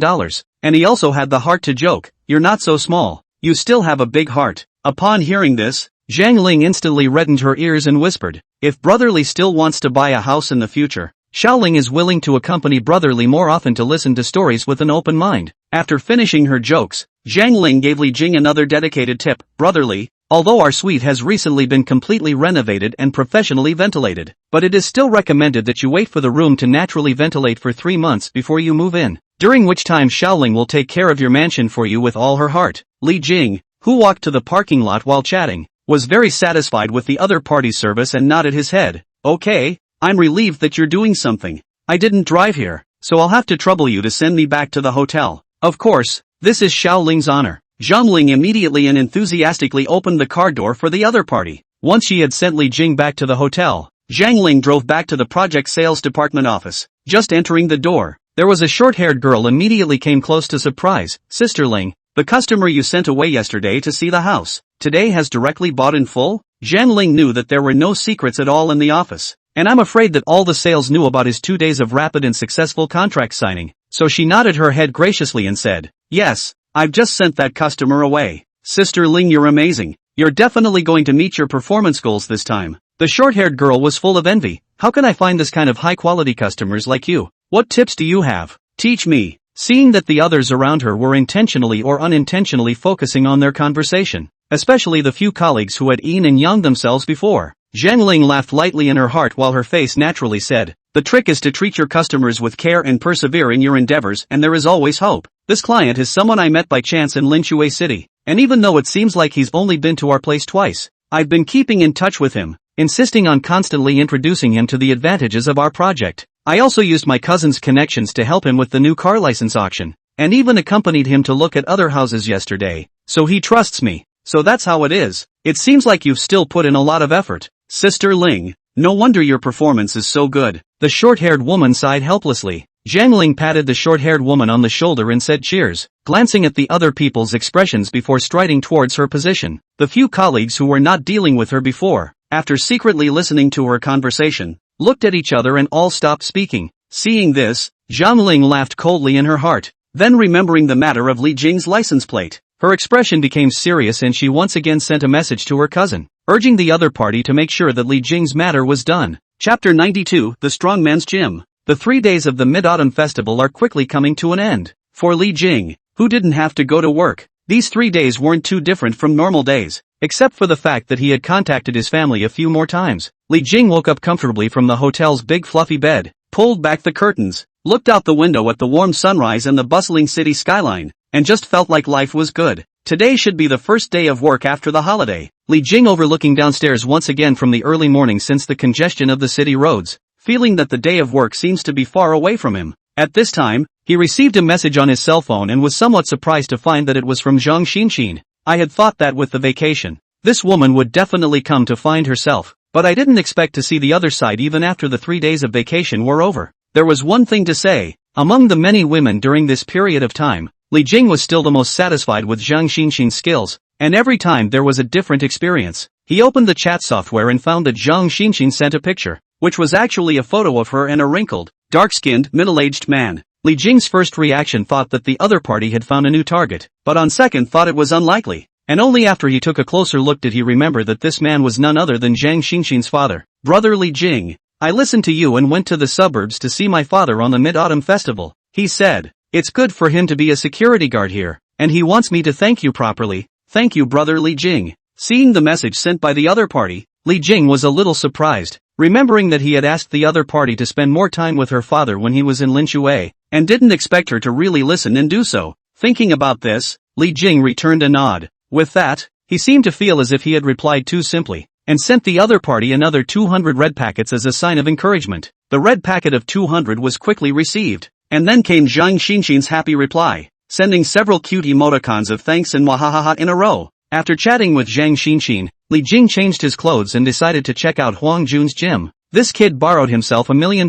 and he also had the heart to joke. You're not so small, you still have a big heart. Upon hearing this, Zhang Ling instantly reddened her ears and whispered, if Brother Li still wants to buy a house in the future, Xiaoling is willing to accompany Brother Li more often to listen to stories with an open mind. After finishing her jokes, Zhang Ling gave Li Jing another dedicated tip. Brother Li, although our suite has recently been completely renovated and professionally ventilated, but it is still recommended that you wait for the room to naturally ventilate for 3 months before you move in, during which time Xiaoling will take care of your mansion for you with all her heart. Li Jing, who walked to the parking lot while chatting, was very satisfied with the other party's service and nodded his head. Okay, I'm relieved that you're doing something. I didn't drive here, so I'll have to trouble you to send me back to the hotel. Of course, this is Xiaoling's honor. Zhang Ling immediately and enthusiastically opened the car door for the other party. Once she had sent Li Jing back to the hotel, Zhang Ling drove back to the project sales department office. Just entering the door, there was a short-haired girl immediately came close to surprise. Sister Ling, the customer you sent away yesterday to see the house, today has directly bought in full? Zhang Ling knew that there were no secrets at all in the office, and I'm afraid that all the sales knew about his 2 days of rapid and successful contract signing, so she nodded her head graciously and said, yes, I've just sent that customer away. Sister Ling, you're amazing. You're definitely going to meet your performance goals this time. The short-haired girl was full of envy. How can I find this kind of high-quality customers like you? What tips do you have? Teach me. Seeing that the others around her were intentionally or unintentionally focusing on their conversation, especially the few colleagues who had yin and yang themselves before, Zhang Ling laughed lightly in her heart while her face naturally said, "The trick is to treat your customers with care and persevere in your endeavors, and there is always hope. This client is someone I met by chance in Linchue City, and even though it seems like he's only been to our place twice, I've been keeping in touch with him, insisting on constantly introducing him to the advantages of our project. I also used my cousin's connections to help him with the new car license auction, and even accompanied him to look at other houses yesterday, so he trusts me. So that's how it is. It seems like you've still put in a lot of effort. Sister Ling, no wonder your performance is so good." The short-haired woman sighed helplessly. Zhang Ling patted the short-haired woman on the shoulder and said cheers, glancing at the other people's expressions before striding towards her position. The few colleagues who were not dealing with her before, after secretly listening to her conversation, looked at each other and all stopped speaking. Seeing this, Zhang Ling laughed coldly in her heart. Then remembering the matter of Li Jing's license plate, her expression became serious and she once again sent a message to her cousin, urging the other party to make sure that Li Jing's matter was done. Chapter 92, The Strongman's Gym. The 3 days of the Mid-Autumn Festival are quickly coming to an end. For Li Jing, who didn't have to go to work, these 3 days weren't too different from normal days, except for the fact that he had contacted his family a few more times. Li Jing woke up comfortably from the hotel's big fluffy bed, pulled back the curtains, looked out the window at the warm sunrise and the bustling city skyline, and just felt like life was good. Today should be the first day of work after the holiday. Li Jing overlooking downstairs once again from the early morning since the congestion of the city roads, feeling that the day of work seems to be far away from him. At this time, he received a message on his cell phone and was somewhat surprised to find that it was from Zhang Xinxin. "I had thought that with the vacation, this woman would definitely come to find herself, but I didn't expect to see the other side even after the 3 days of vacation were over." There was one thing to say. Among the many women during this period of time, Li Jing was still the most satisfied with Zhang Xinxin's skills, and every time there was a different experience. He opened the chat software and found that Zhang Xinxin sent a picture, which was actually a photo of her and a wrinkled, dark-skinned, middle-aged man. Li Jing's first reaction thought that the other party had found a new target, but on second thought it was unlikely, and only after he took a closer look did he remember that this man was none other than Zhang Xinxin's father. "Brother Li Jing, I listened to you and went to the suburbs to see my father on the Mid-Autumn Festival," he said. "It's good for him to be a security guard here, and he wants me to thank you properly. Thank you, Brother Li Jing." Seeing the message sent by the other party, Li Jing was a little surprised, remembering that he had asked the other party to spend more time with her father when he was in Linchue, and didn't expect her to really listen and do so. Thinking about this, Li Jing returned a nod. With that, he seemed to feel as if he had replied too simply, and sent the other party another 200 red packets as a sign of encouragement. The red packet of 200 was quickly received, and then came Zhang Xinxin's happy reply, sending several cute emoticons of thanks and wahahaha in a row. After chatting with Zhang Xinxin, Li Jing changed his clothes and decided to check out Huang Jun's gym. This kid borrowed himself $1 million.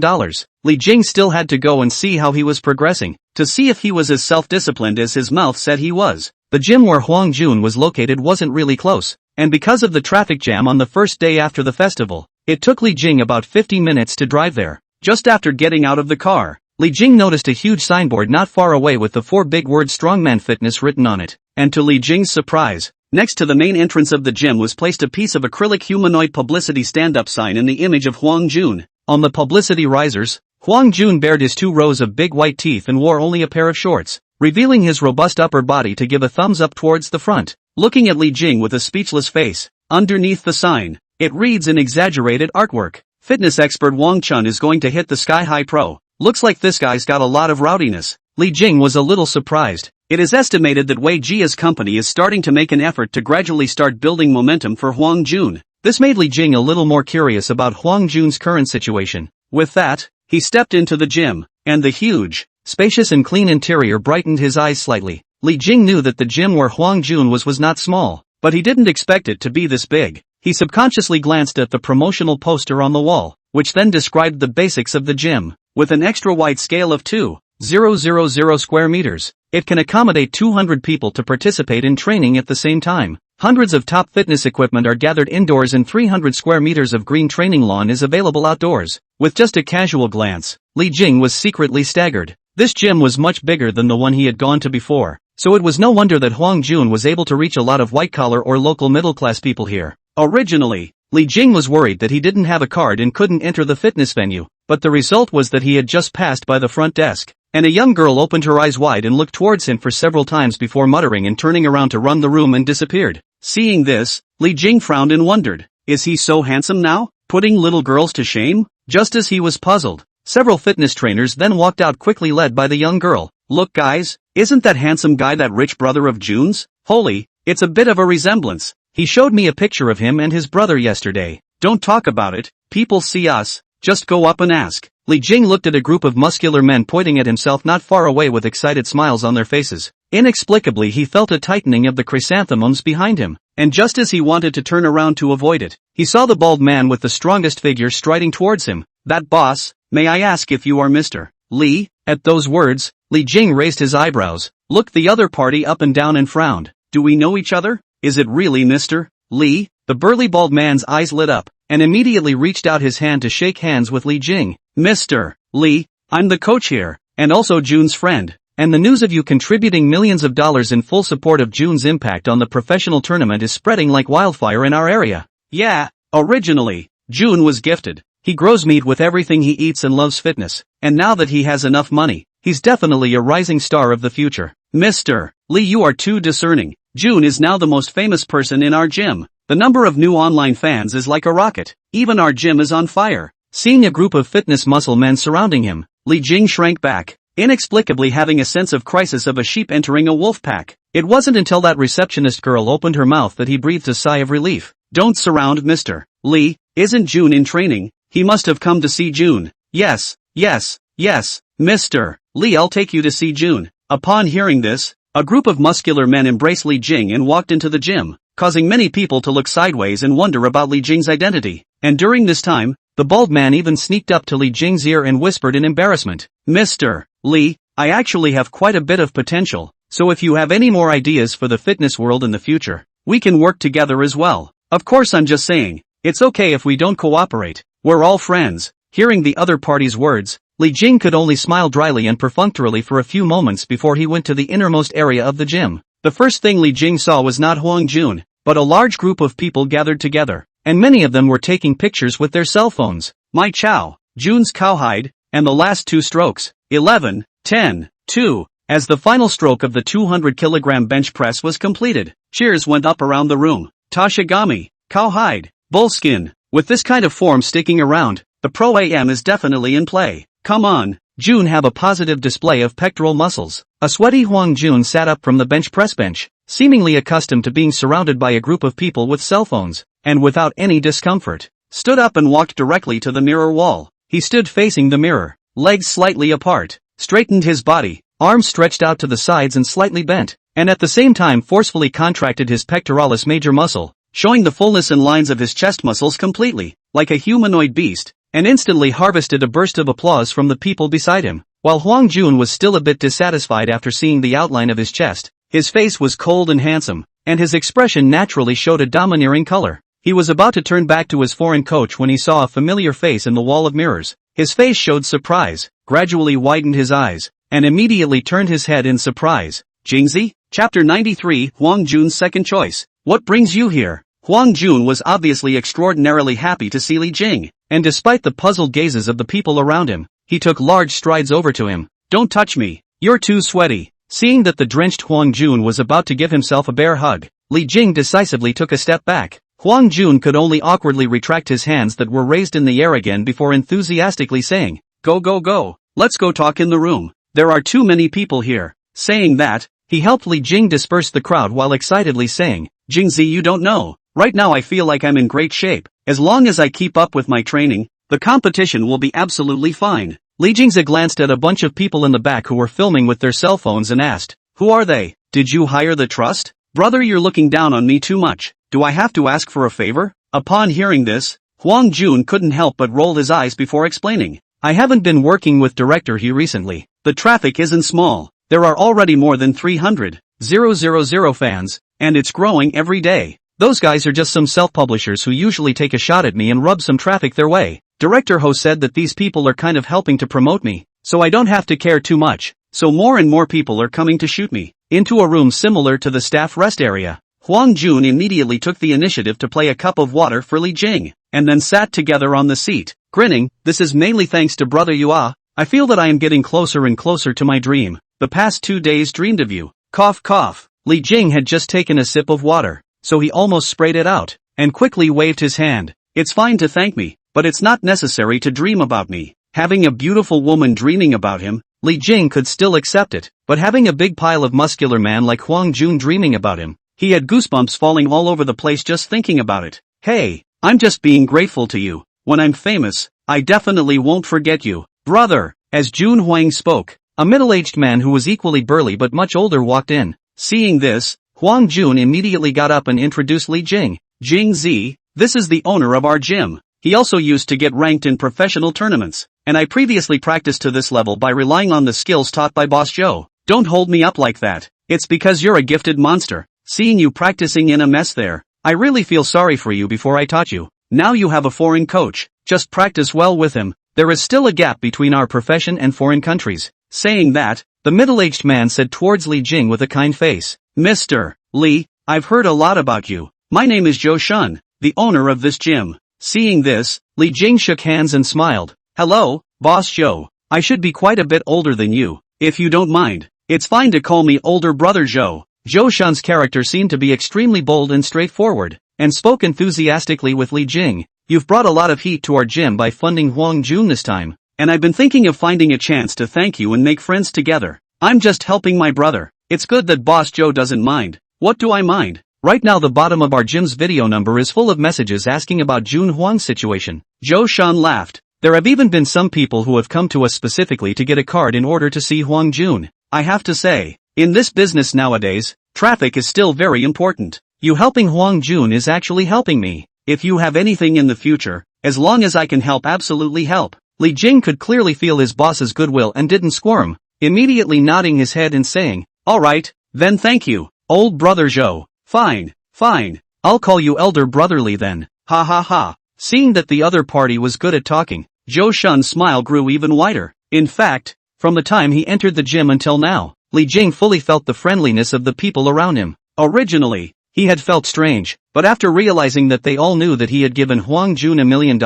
Li Jing still had to go and see how he was progressing, to see if he was as self-disciplined as his mouth said he was. The gym where Huang Jun was located wasn't really close, and because of the traffic jam on the first day after the festival, it took Li Jing about 50 minutes to drive there. Just after getting out of the car, Li Jing noticed a huge signboard not far away with the 4 big words Strongman Fitness written on it, and to Li Jing's surprise, next to the main entrance of the gym was placed a piece of acrylic humanoid publicity stand-up sign in the image of Huang Jun. On the publicity risers, Huang Jun bared his 2 rows of big white teeth and wore only a pair of shorts, revealing his robust upper body to give a thumbs up towards the front. Looking at Li Jing with a speechless face, underneath the sign, it reads in exaggerated artwork, "Fitness expert Wang Chun is going to hit the Sky High Pro. Looks like this guy's got a lot of rowdiness." Li Jing was a little surprised. It is estimated that Wei Jia's company is starting to make an effort to gradually start building momentum for Huang Jun. This made Li Jing a little more curious about Huang Jun's current situation. With that, he stepped into the gym, and the huge, spacious and clean interior brightened his eyes slightly. Li Jing knew that the gym where Huang Jun was not small, but he didn't expect it to be this big. He subconsciously glanced at the promotional poster on the wall, which then described the basics of the gym. With an extra wide scale of 2,000 square meters, it can accommodate 200 people to participate in training at the same time. Hundreds of top fitness equipment are gathered indoors and 300 square meters of green training lawn is available outdoors. With just a casual glance, Li Jing was secretly staggered. This gym was much bigger than the one he had gone to before, so it was no wonder that Huang Jun was able to reach a lot of white-collar or local middle-class people here. Originally, Li Jing was worried that he didn't have a card and couldn't enter the fitness venue, but the result was that he had just passed by the front desk, and a young girl opened her eyes wide and looked towards him for several times before muttering and turning around to run the room and disappeared. Seeing this, Li Jing frowned and wondered, Is he so handsome now? Putting little girls to shame? Just as he was puzzled, several fitness trainers then walked out quickly led by the young girl. Look guys, isn't that handsome guy that rich brother of June's? Holy, it's a bit of a resemblance. He showed me a picture of him and his brother yesterday. Don't talk about it, people see us, just go up and ask. Li Jing looked at a group of muscular men pointing at himself not far away with excited smiles on their faces. Inexplicably he felt a tightening of the chrysanthemums behind him, and just as he wanted to turn around to avoid it, he saw the bald man with the strongest figure striding towards him. That boss, may I ask if you are Mr. Li? At those words, Li Jing raised his eyebrows, looked the other party up and down and frowned. Do we know each other? Is it really Mr. Li? The burly bald man's eyes lit up, and immediately reached out his hand to shake hands with Li Jing. Mr. Li, I'm the coach here, and also June's friend, and the news of you contributing millions of dollars in full support of June's impact on the professional tournament is spreading like wildfire in our area. Yeah, originally, June was gifted. He grows meat with everything he eats and loves fitness, and now that he has enough money, he's definitely a rising star of the future. Mr. Li, you are too discerning. June is now the most famous person in our gym. The number of new online fans is like a rocket. Even our gym is on fire. Seeing a group of fitness muscle men surrounding him, Li Jing shrank back, inexplicably having a sense of crisis of a sheep entering a wolf pack. It wasn't until that receptionist girl opened her mouth that he breathed a sigh of relief. Don't surround Mr. Li. Isn't June in training? He must have come to see June. Yes, Mr. Li, I'll take you to see June. Upon hearing this, a group of muscular men embraced Li Jing and walked into the gym, causing many people to look sideways and wonder about Li Jing's identity. And during this time, the bald man even sneaked up to Li Jing's ear and whispered in embarrassment. Mr. Li, I actually have quite a bit of potential, so if you have any more ideas for the fitness world in the future, we can work together as well. Of course I'm just saying, it's okay if we don't cooperate, we're all friends. Hearing the other party's words, Li Jing could only smile dryly and perfunctorily for a few moments before he went to the innermost area of the gym. The first thing Li Jing saw was not Huang Jun, but a large group of people gathered together, and many of them were taking pictures with their cell phones. My chow, June's cowhide, and the last two strokes, 11, 10, 2, as the final stroke of the 200-kilogram bench press was completed. Cheers went up around the room. Tashigami, cowhide, bullskin, with this kind of form sticking around, the Pro AM is definitely in play. Come on, June, have a positive display of pectoral muscles. A sweaty Huang Jun sat up from the bench press bench, seemingly accustomed to being surrounded by a group of people with cell phones, and without any discomfort, stood up and walked directly to the mirror wall. He stood facing the mirror, legs slightly apart, straightened his body, arms stretched out to the sides and slightly bent, and at the same time forcefully contracted his pectoralis major muscle, showing the fullness and lines of his chest muscles completely, like a humanoid beast, and instantly harvested a burst of applause from the people beside him. While Huang Jun was still a bit dissatisfied after seeing the outline of his chest, his face was cold and handsome, and his expression naturally showed a domineering color. He was about to turn back to his foreign coach when he saw a familiar face in the wall of mirrors. His face showed surprise, gradually widened his eyes, and immediately turned his head in surprise. Jingzi? Chapter 93, Huang Jun's second choice. What brings you here? Huang Jun was obviously extraordinarily happy to see Li Jing, and despite the puzzled gazes of the people around him, he took large strides over to him. Don't touch me, you're too sweaty. Seeing that the drenched Huang Jun was about to give himself a bear hug, Li Jing decisively took a step back. Huang Jun could only awkwardly retract his hands that were raised in the air again before enthusiastically saying, Go, let's go talk in the room. There are too many people here. Saying that, he helped Li Jing disperse the crowd while excitedly saying, Jingzi, you don't know. Right now I feel like I'm in great shape. As long as I keep up with my training, the competition will be absolutely fine. Li Jingzi glanced at a bunch of people in the back who were filming with their cell phones and asked, Who are they? Did you hire the trust? Brother, you're looking down on me too much. Do I have to ask for a favor? Upon hearing this, Huang Jun couldn't help but roll his eyes before explaining. I haven't been working with Director He recently. The traffic isn't small. There are already more than 300,000 fans, and it's growing every day. Those guys are just some self-publishers who usually take a shot at me and rub some traffic their way. Director Ho said that these people are kind of helping to promote me, so I don't have to care too much. So more and more people are coming to shoot me into a room similar to the staff rest area. Huang Jun immediately took the initiative to play a cup of water for Li Jing, and then sat together on the seat, grinning. This is mainly thanks to Brother Yua. I feel that I am getting closer and closer to my dream. The past 2 days dreamed of you. Cough cough. Li Jing had just taken a sip of water, so he almost sprayed it out, and quickly waved his hand. It's fine to thank me, but it's not necessary to dream about me. Having a beautiful woman dreaming about him, Li Jing could still accept it, but having a big pile of muscular man like Huang Jun dreaming about him, he had goosebumps falling all over the place just thinking about it. Hey, I'm just being grateful to you. When I'm famous, I definitely won't forget you, brother. As Jun Huang spoke, a middle-aged man who was equally burly but much older walked in. Seeing this, Huang Jun immediately got up and introduced Li Jing. Jing Zi, this is the owner of our gym. He also used to get ranked in professional tournaments, and I previously practiced to this level by relying on the skills taught by Boss Joe. Don't hold me up like that. It's because you're a gifted monster. Seeing you practicing in a mess there, I really feel sorry for you before I taught you. Now you have a foreign coach, just practice well with him. There is still a gap between our profession and foreign countries. Saying that, the middle-aged man said towards Li Jing with a kind face, Mr. Li, I've heard a lot about you. My name is Zhou Shun, the owner of this gym. Seeing this, Li Jing shook hands and smiled. Hello, Boss Zhou. I should be quite a bit older than you, if you don't mind. It's fine to call me older brother Zhou. Zhou Shun's character seemed to be extremely bold and straightforward, and spoke enthusiastically with Li Jing. You've brought a lot of heat to our gym by funding Huang Jun this time, and I've been thinking of finding a chance to thank you and make friends together. I'm just helping my brother. It's good that Boss Joe doesn't mind. What do I mind? Right now the bottom of our gym's video number is full of messages asking about Jun Huang's situation. Zhou Shun laughed. There have even been some people who have come to us specifically to get a card in order to see Huang Jun. I have to say, in this business nowadays, traffic is still very important. You helping Huang Jun is actually helping me. If you have anything in the future, as long as I can help, absolutely help. Li Jing could clearly feel his boss's goodwill and didn't squirm, immediately nodding his head and saying, alright, then thank you, old brother Zhou. Fine, fine, I'll call you elder brotherly then. Ha ha ha. Seeing that the other party was good at talking, Zhou Shun's smile grew even wider. In fact, from the time he entered the gym until now, Li Jing fully felt the friendliness of the people around him. Originally, he had felt strange, but after realizing that they all knew that he had given Huang Jun $1 million,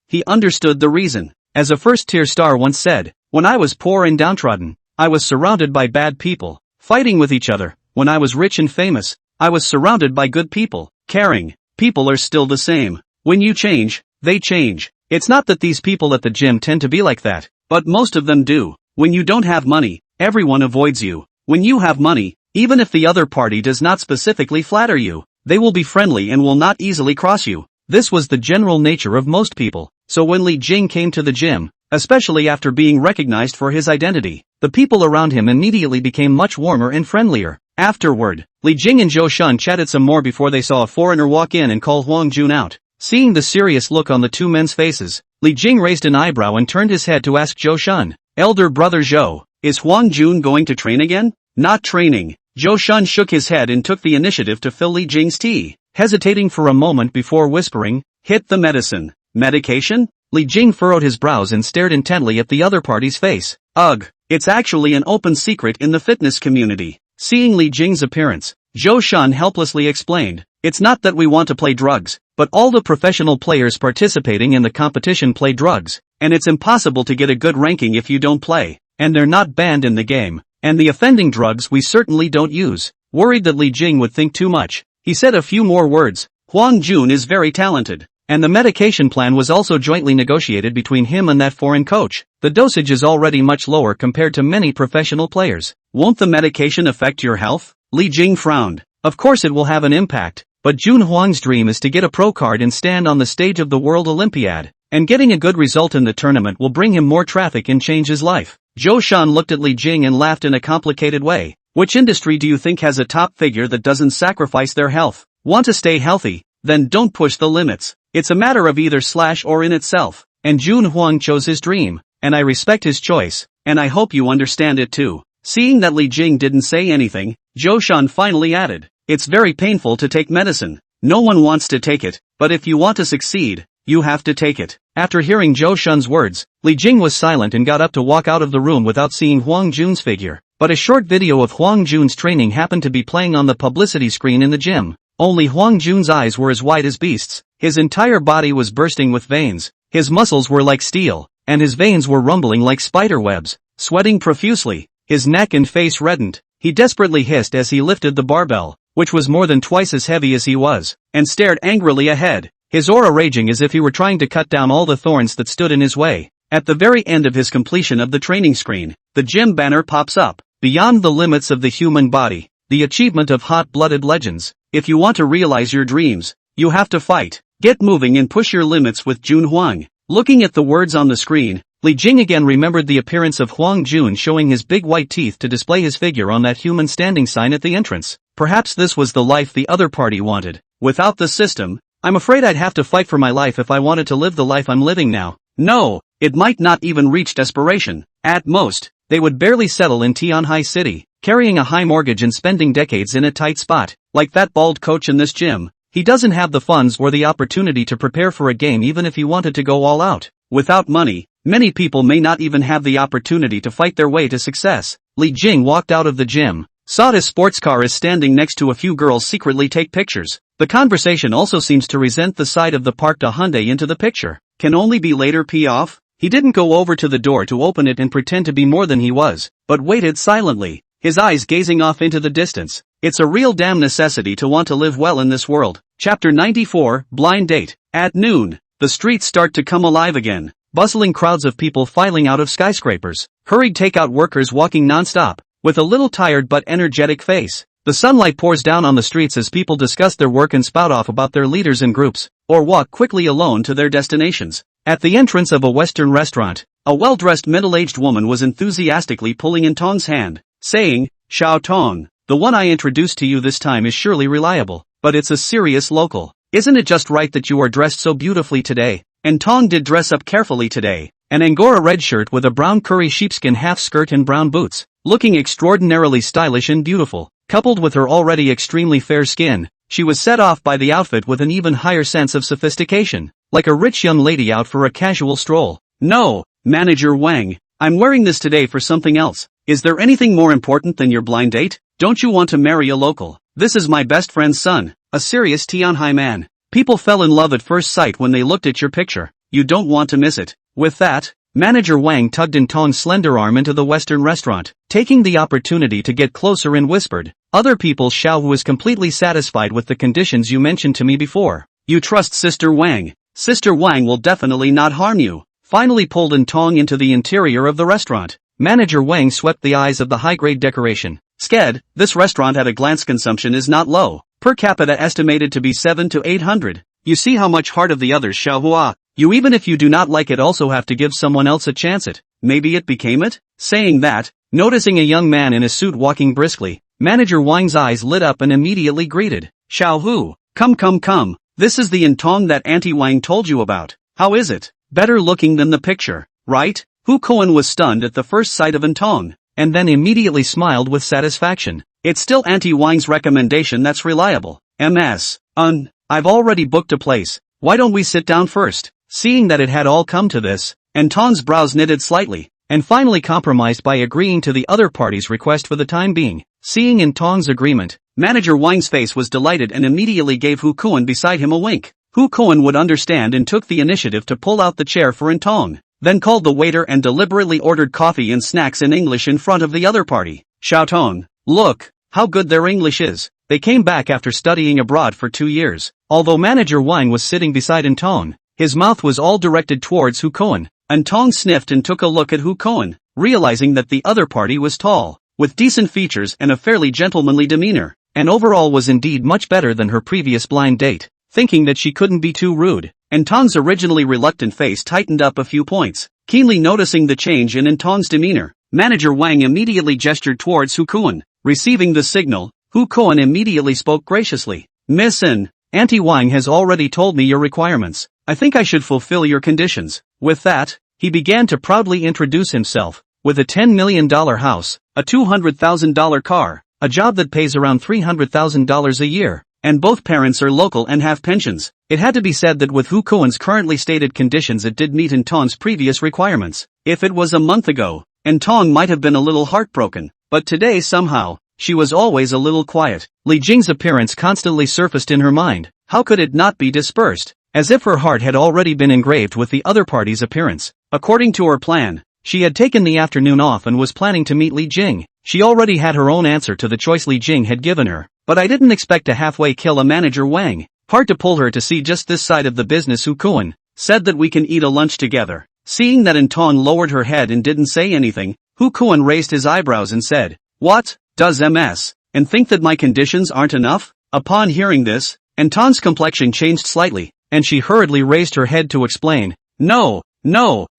he understood the reason. As a first-tier star once said, when I was poor and downtrodden, I was surrounded by bad people, fighting with each other. When I was rich and famous, I was surrounded by good people, caring. People are still the same. When you change, they change. It's not that these people at the gym tend to be like that, but most of them do. When you don't have money, everyone avoids you. When you have money, even if the other party does not specifically flatter you, they will be friendly and will not easily cross you. This was the general nature of most people. So when Li Jing came to the gym, especially after being recognized for his identity, the people around him immediately became much warmer and friendlier. Afterward, Li Jing and Zhou Shun chatted some more before they saw a foreigner walk in and call Huang Jun out. Seeing the serious look on the two men's faces, Li Jing raised an eyebrow and turned his head to ask Zhou Shun, elder brother Zhou, is Huang Jun going to train again? Not training. Zhou Shun shook his head and took the initiative to fill Li Jing's tea, hesitating for a moment before whispering, hit the medicine. Medication? Li Jing furrowed his brows and stared intently at the other party's face. Ugh, it's actually an open secret in the fitness community. Seeing Li Jing's appearance, Zhou Shun helplessly explained, it's not that we want to play drugs, but all the professional players participating in the competition play drugs, and it's impossible to get a good ranking if you don't play, and they're not banned in the game, and the offending drugs we certainly don't use. Worried that Li Jing would think too much, he said a few more words. Huang Jun is very talented, and the medication plan was also jointly negotiated between him and that foreign coach. The dosage is already much lower compared to many professional players. Won't the medication affect your health? Li Jing frowned. Of course it will have an impact, but Jun Huang's dream is to get a pro card and stand on the stage of the World Olympiad, and getting a good result in the tournament will bring him more traffic and change his life. Zhou Shun looked at Li Jing and laughed in a complicated way. Which industry do you think has a top figure that doesn't sacrifice their health? Want to stay healthy? Then don't push the limits. It's a matter of either slash or in itself. And Jun Huang chose his dream, and I respect his choice, and I hope you understand it too. Seeing that Li Jing didn't say anything, Zhou Shun finally added, it's very painful to take medicine. No one wants to take it, but if you want to succeed, you have to take it. After hearing Zhou Shun's words, Li Jing was silent and got up to walk out of the room without seeing Huang Jun's figure. But a short video of Huang Jun's training happened to be playing on the publicity screen in the gym. Only Huang Jun's eyes were as wide as beasts. His entire body was bursting with veins. His muscles were like steel, and his veins were rumbling like spider webs. Sweating profusely, his neck and face reddened. He desperately hissed as he lifted the barbell. which was more than twice as heavy as he was, and stared angrily ahead, his aura raging as if he were trying to cut down all the thorns that stood in his way. At the very end of his completion of the training screen, the gym banner pops up. Beyond the limits of the human body, the achievement of hot-blooded legends. If you want to realize your dreams, you have to fight. Get moving and push your limits with Jun Huang. Looking at the words on the screen, Li Jing again remembered the appearance of Huang Jun showing his big white teeth to display his figure on that human standing sign at the entrance. Perhaps this was the life the other party wanted. Without the system, I'm afraid I'd have to fight for my life if I wanted to live the life I'm living now. No, it might not even reach desperation. At most, they would barely settle in Tianhai City, carrying a high mortgage and spending decades in a tight spot. Like that bald coach in this gym, he doesn't have the funds or the opportunity to prepare for a game even if he wanted to go all out. Without money, many people may not even have the opportunity to fight their way to success. Li Jing walked out of the gym, saw his sports car is standing next to a few girls secretly take pictures. The conversation also seems to resent the side of the parked a Hyundai into the picture. Can only be later pee off? He didn't go over to the door to open it and pretend to be more than he was, but waited silently, his eyes gazing off into the distance. It's a real damn necessity to want to live well in this world. Chapter 94, Blind Date. At noon, the streets start to come alive again. Bustling crowds of people filing out of skyscrapers. Hurried takeout workers walking non-stop, with a little tired but energetic face. The sunlight pours down on the streets as people discuss their work and spout off about their leaders in groups, or walk quickly alone to their destinations. At the entrance of a Western restaurant, a well-dressed middle-aged woman was enthusiastically pulling in Tong's hand, saying, "Xiao Tong, the one I introduced to you this time is surely reliable, but it's a serious local. Isn't it just right that you are dressed so beautifully today?" And Tong did dress up carefully today, an Angora red shirt with a brown curry sheepskin half-skirt and brown boots, looking extraordinarily stylish and beautiful. Coupled with her already extremely fair skin, she was set off by the outfit with an even higher sense of sophistication, like a rich young lady out for a casual stroll. "No, Manager Wang, I'm wearing this today for something else. Is there anything more important than your blind date? Don't you want to marry a local? This is my best friend's son, a serious Tianhai man. People fell in love at first sight when they looked at your picture. You don't want to miss it." With that, Manager Wang tugged in Tong's slender arm into the Western restaurant, taking the opportunity to get closer and whispered, "Other people Xiao who is completely satisfied with the conditions you mentioned to me before. You trust Sister Wang. Sister Wang will definitely not harm you." Finally pulled in Tong into the interior of the restaurant. Manager Wang swept the eyes of the high-grade decoration. "Sked, this restaurant at a glance consumption is not low. Per capita estimated to be 7 to 800. You see how much heart of the others Xiaohua. You even if you do not like it also have to give someone else a chance it. Maybe it became it?" Saying that, noticing a young man in a suit walking briskly, Manager Wang's eyes lit up and immediately greeted, "Xiao Hu, come. This is the Intong that Auntie Wang told you about. How is it? Better looking than the picture, right?" Hu Koen was stunned at the first sight of Intong, and then immediately smiled with satisfaction. "It's still Auntie Wang's recommendation that's reliable. I've already booked a place. Why don't we sit down first?" Seeing that it had all come to this, Intong's brows knitted slightly, and finally compromised by agreeing to the other party's request for the time being. Seeing Intong's agreement, Manager Wang's face was delighted and immediately gave Hu Koen beside him a wink. Hu Koen would understand and took the initiative to pull out the chair for Intong, then called the waiter and deliberately ordered coffee and snacks in English in front of the other party. "Xiao Tong, look, how good their English is." They came back after studying abroad for 2 years. Although Manager Wang was sitting beside Intong, his mouth was all directed towards Hu Koen. Intong sniffed and took a look at Hu Koen, realizing that the other party was tall, with decent features and a fairly gentlemanly demeanor, and overall was indeed much better than her previous blind date. Thinking that she couldn't be too rude, Intong's originally reluctant face tightened up a few points. Keenly noticing the change in Intong's demeanor, Manager Wang immediately gestured towards Hu Koen. Receiving the signal, Hu Koen immediately spoke graciously. "Miss N, Auntie Wang has already told me your requirements. I think I should fulfill your conditions." With that, he began to proudly introduce himself, with a $10 million house, a $200,000 car, a job that pays around $300,000 a year, and both parents are local and have pensions. It had to be said that with Hu Koen's currently stated conditions it did meet Intong's previous requirements. If it was a month ago, Intong might have been a little heartbroken, but today somehow, she was always a little quiet. Li Jing's appearance constantly surfaced in her mind. How could it not be dispersed? As if her heart had already been engraved with the other party's appearance. According to her plan, she had taken the afternoon off and was planning to meet Li Jing. She already had her own answer to the choice Li Jing had given her. but I didn't expect to halfway kill a manager Wang. Hard to pull her to see just this side of the business. Hukuan said that we can eat a lunch together. Seeing that Anton lowered her head and didn't say anything, Hukuan raised his eyebrows and said, "What? Does MS and think that my conditions aren't enough?" Upon hearing this, Anton's complexion changed slightly, and she hurriedly raised her head to explain, No,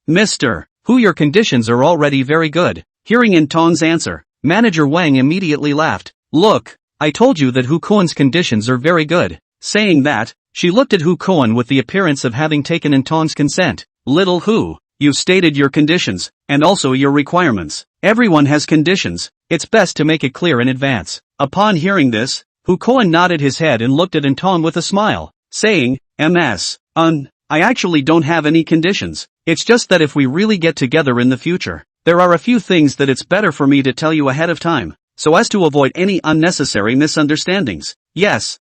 Mr. Hu, your conditions are already very good." Hearing Anton's answer, Manager Wang immediately laughed. "Look, I told you that Hukuan's conditions are very good." Saying that, she looked at Hukuan with the appearance of having taken Anton's consent. "Little Hu, you've stated your conditions, and also your requirements. Everyone has conditions, it's best to make it clear in advance." Upon hearing this, Hukuan nodded his head and looked at Anton with a smile, saying, I actually don't have any conditions. It's just that if we really get together in the future, there are a few things that it's better for me to tell you ahead of time, so as to avoid any unnecessary misunderstandings." Yes,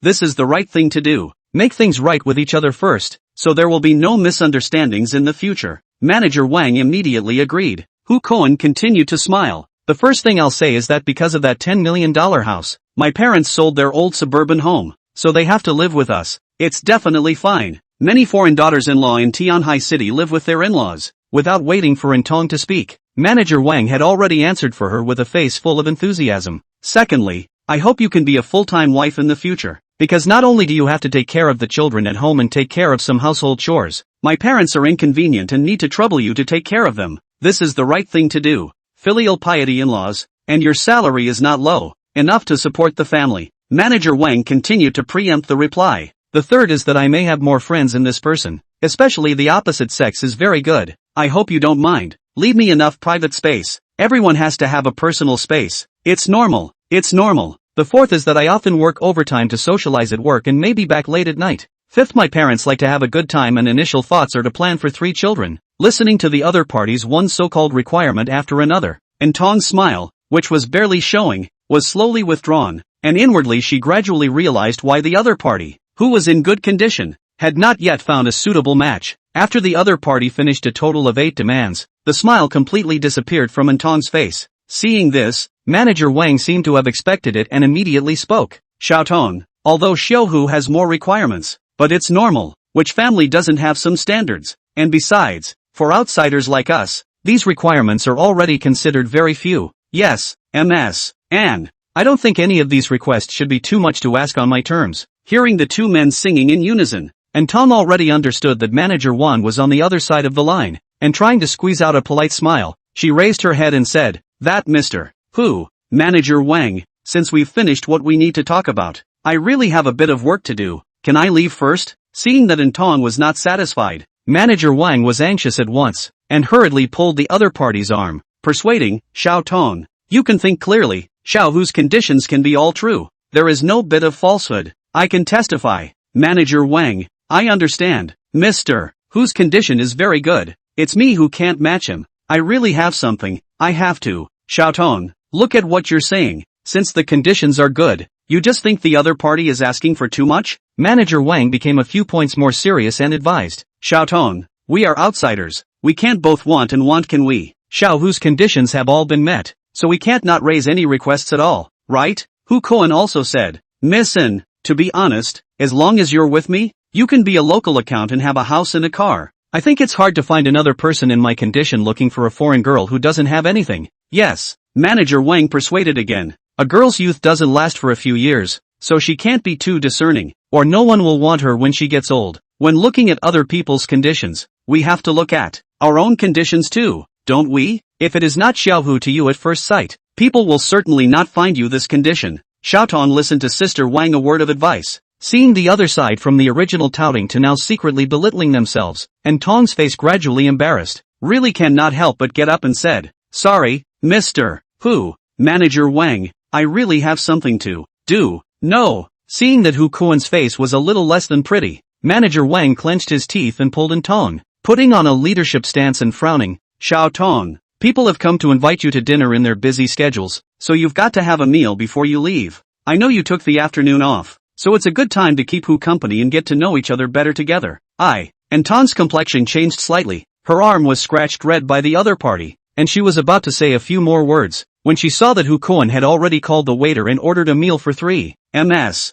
this is the right thing to do. Make things right with each other first, so there will be no misunderstandings in the future. Manager Wang immediately agreed. Hukuan continued to smile. "The first thing I'll say is that because of that $10 million house, my parents sold their old suburban home, so they have to live with us. It's definitely fine. Many foreign daughters-in-law in Tianhai City live with their in-laws." Without waiting for Anton to speak, Manager Wang had already answered for her with a face full of enthusiasm. "Secondly, I hope you can be a full-time wife in the future, because not only do you have to take care of the children at home and take care of some household chores, my parents are inconvenient and need to trouble you to take care of them. This is the right thing to do. Filial piety in-laws, and your salary is not low enough to support the family." Manager Wang continued to preempt the reply. "The third is that I may have more friends in this person, especially the opposite sex is very good. I hope you don't mind. Leave me enough private space. Everyone has to have a personal space. It's normal. The fourth is that I often work overtime to socialize at work and may be back late at night. Fifth, my parents like to have a good time and initial thoughts are to plan for 3 children." Listening to the other parties one so-called requirement after another, Anton's smile, which was barely showing, was slowly withdrawn, and inwardly she gradually realized why the other party, who was in good condition, had not yet found a suitable match. After the other party finished a total of 8 demands, the smile completely disappeared from Anton's face. Seeing this, Manager Wang seemed to have expected it and immediately spoke. "Xiaotong, although Xiaohu has more requirements, but it's normal. Which family doesn't have some standards? And besides, for outsiders like us, these requirements are already considered very few. Yes, MS. And I don't think any of these requests should be too much to ask on my terms." Hearing the two men singing in unison, Anton already understood that Manager Wan was on the other side of the line, and trying to squeeze out a polite smile, she raised her head and said, "That Mr. Hu, Manager Wang, since we've finished what we need to talk about, I really have a bit of work to do. Can I leave first?" Seeing that Anton was not satisfied, Manager Wang was anxious at once, and hurriedly pulled the other party's arm, persuading, "Xiao Tong, you can think clearly. Xiao Hu's conditions can be all true. There is no bit of falsehood. I can testify." Manager Wang, "I understand. Mr. Hu's condition is very good. It's me who can't match him. I really have something. I have to." "Xiao Tong, look at what you're saying. Since the conditions are good, you just think the other party is asking for too much?" Manager Wang became a few points more serious and advised, "Xiao Tong, we are outsiders. We can't both want and want, can we? Xiao Hu's conditions have all been met, so we can't not raise any requests at all, right?" Hu Koan also said, "Miss In, to be honest, as long as you're with me, you can be a local account and have a house and a car. I think it's hard to find another person in my condition looking for a foreign girl who doesn't have anything." "Yes," Manager Wang persuaded again. "A girl's youth doesn't last for a few years, so she can't be too discerning, or no one will want her when she gets old. When looking at other people's conditions, we have to look at our own conditions too, don't we? If it is not Xiaohu to you at first sight, people will certainly not find you this condition." Xiaoton listened to Sister Wang a word of advice. Seeing the other side from the original touting to now secretly belittling themselves, and Tong's face gradually embarrassed, really cannot help but get up and said, "Sorry, Mr. Hu, Manager Wang, I really have something to do." "No." Seeing that Hu Kuan's face was a little less than pretty, Manager Wang clenched his teeth and pulled in Tong, putting on a leadership stance and frowning. "Xiao Tong, people have come to invite you to dinner in their busy schedules, so you've got to have a meal before you leave. I know you took the afternoon off, so it's a good time to keep Hu company and get to know each other better together." And Tong's complexion changed slightly, her arm was scratched red by the other party, and she was about to say a few more words, when she saw that Hu Kuan had already called the waiter and ordered a meal for 3 Ms.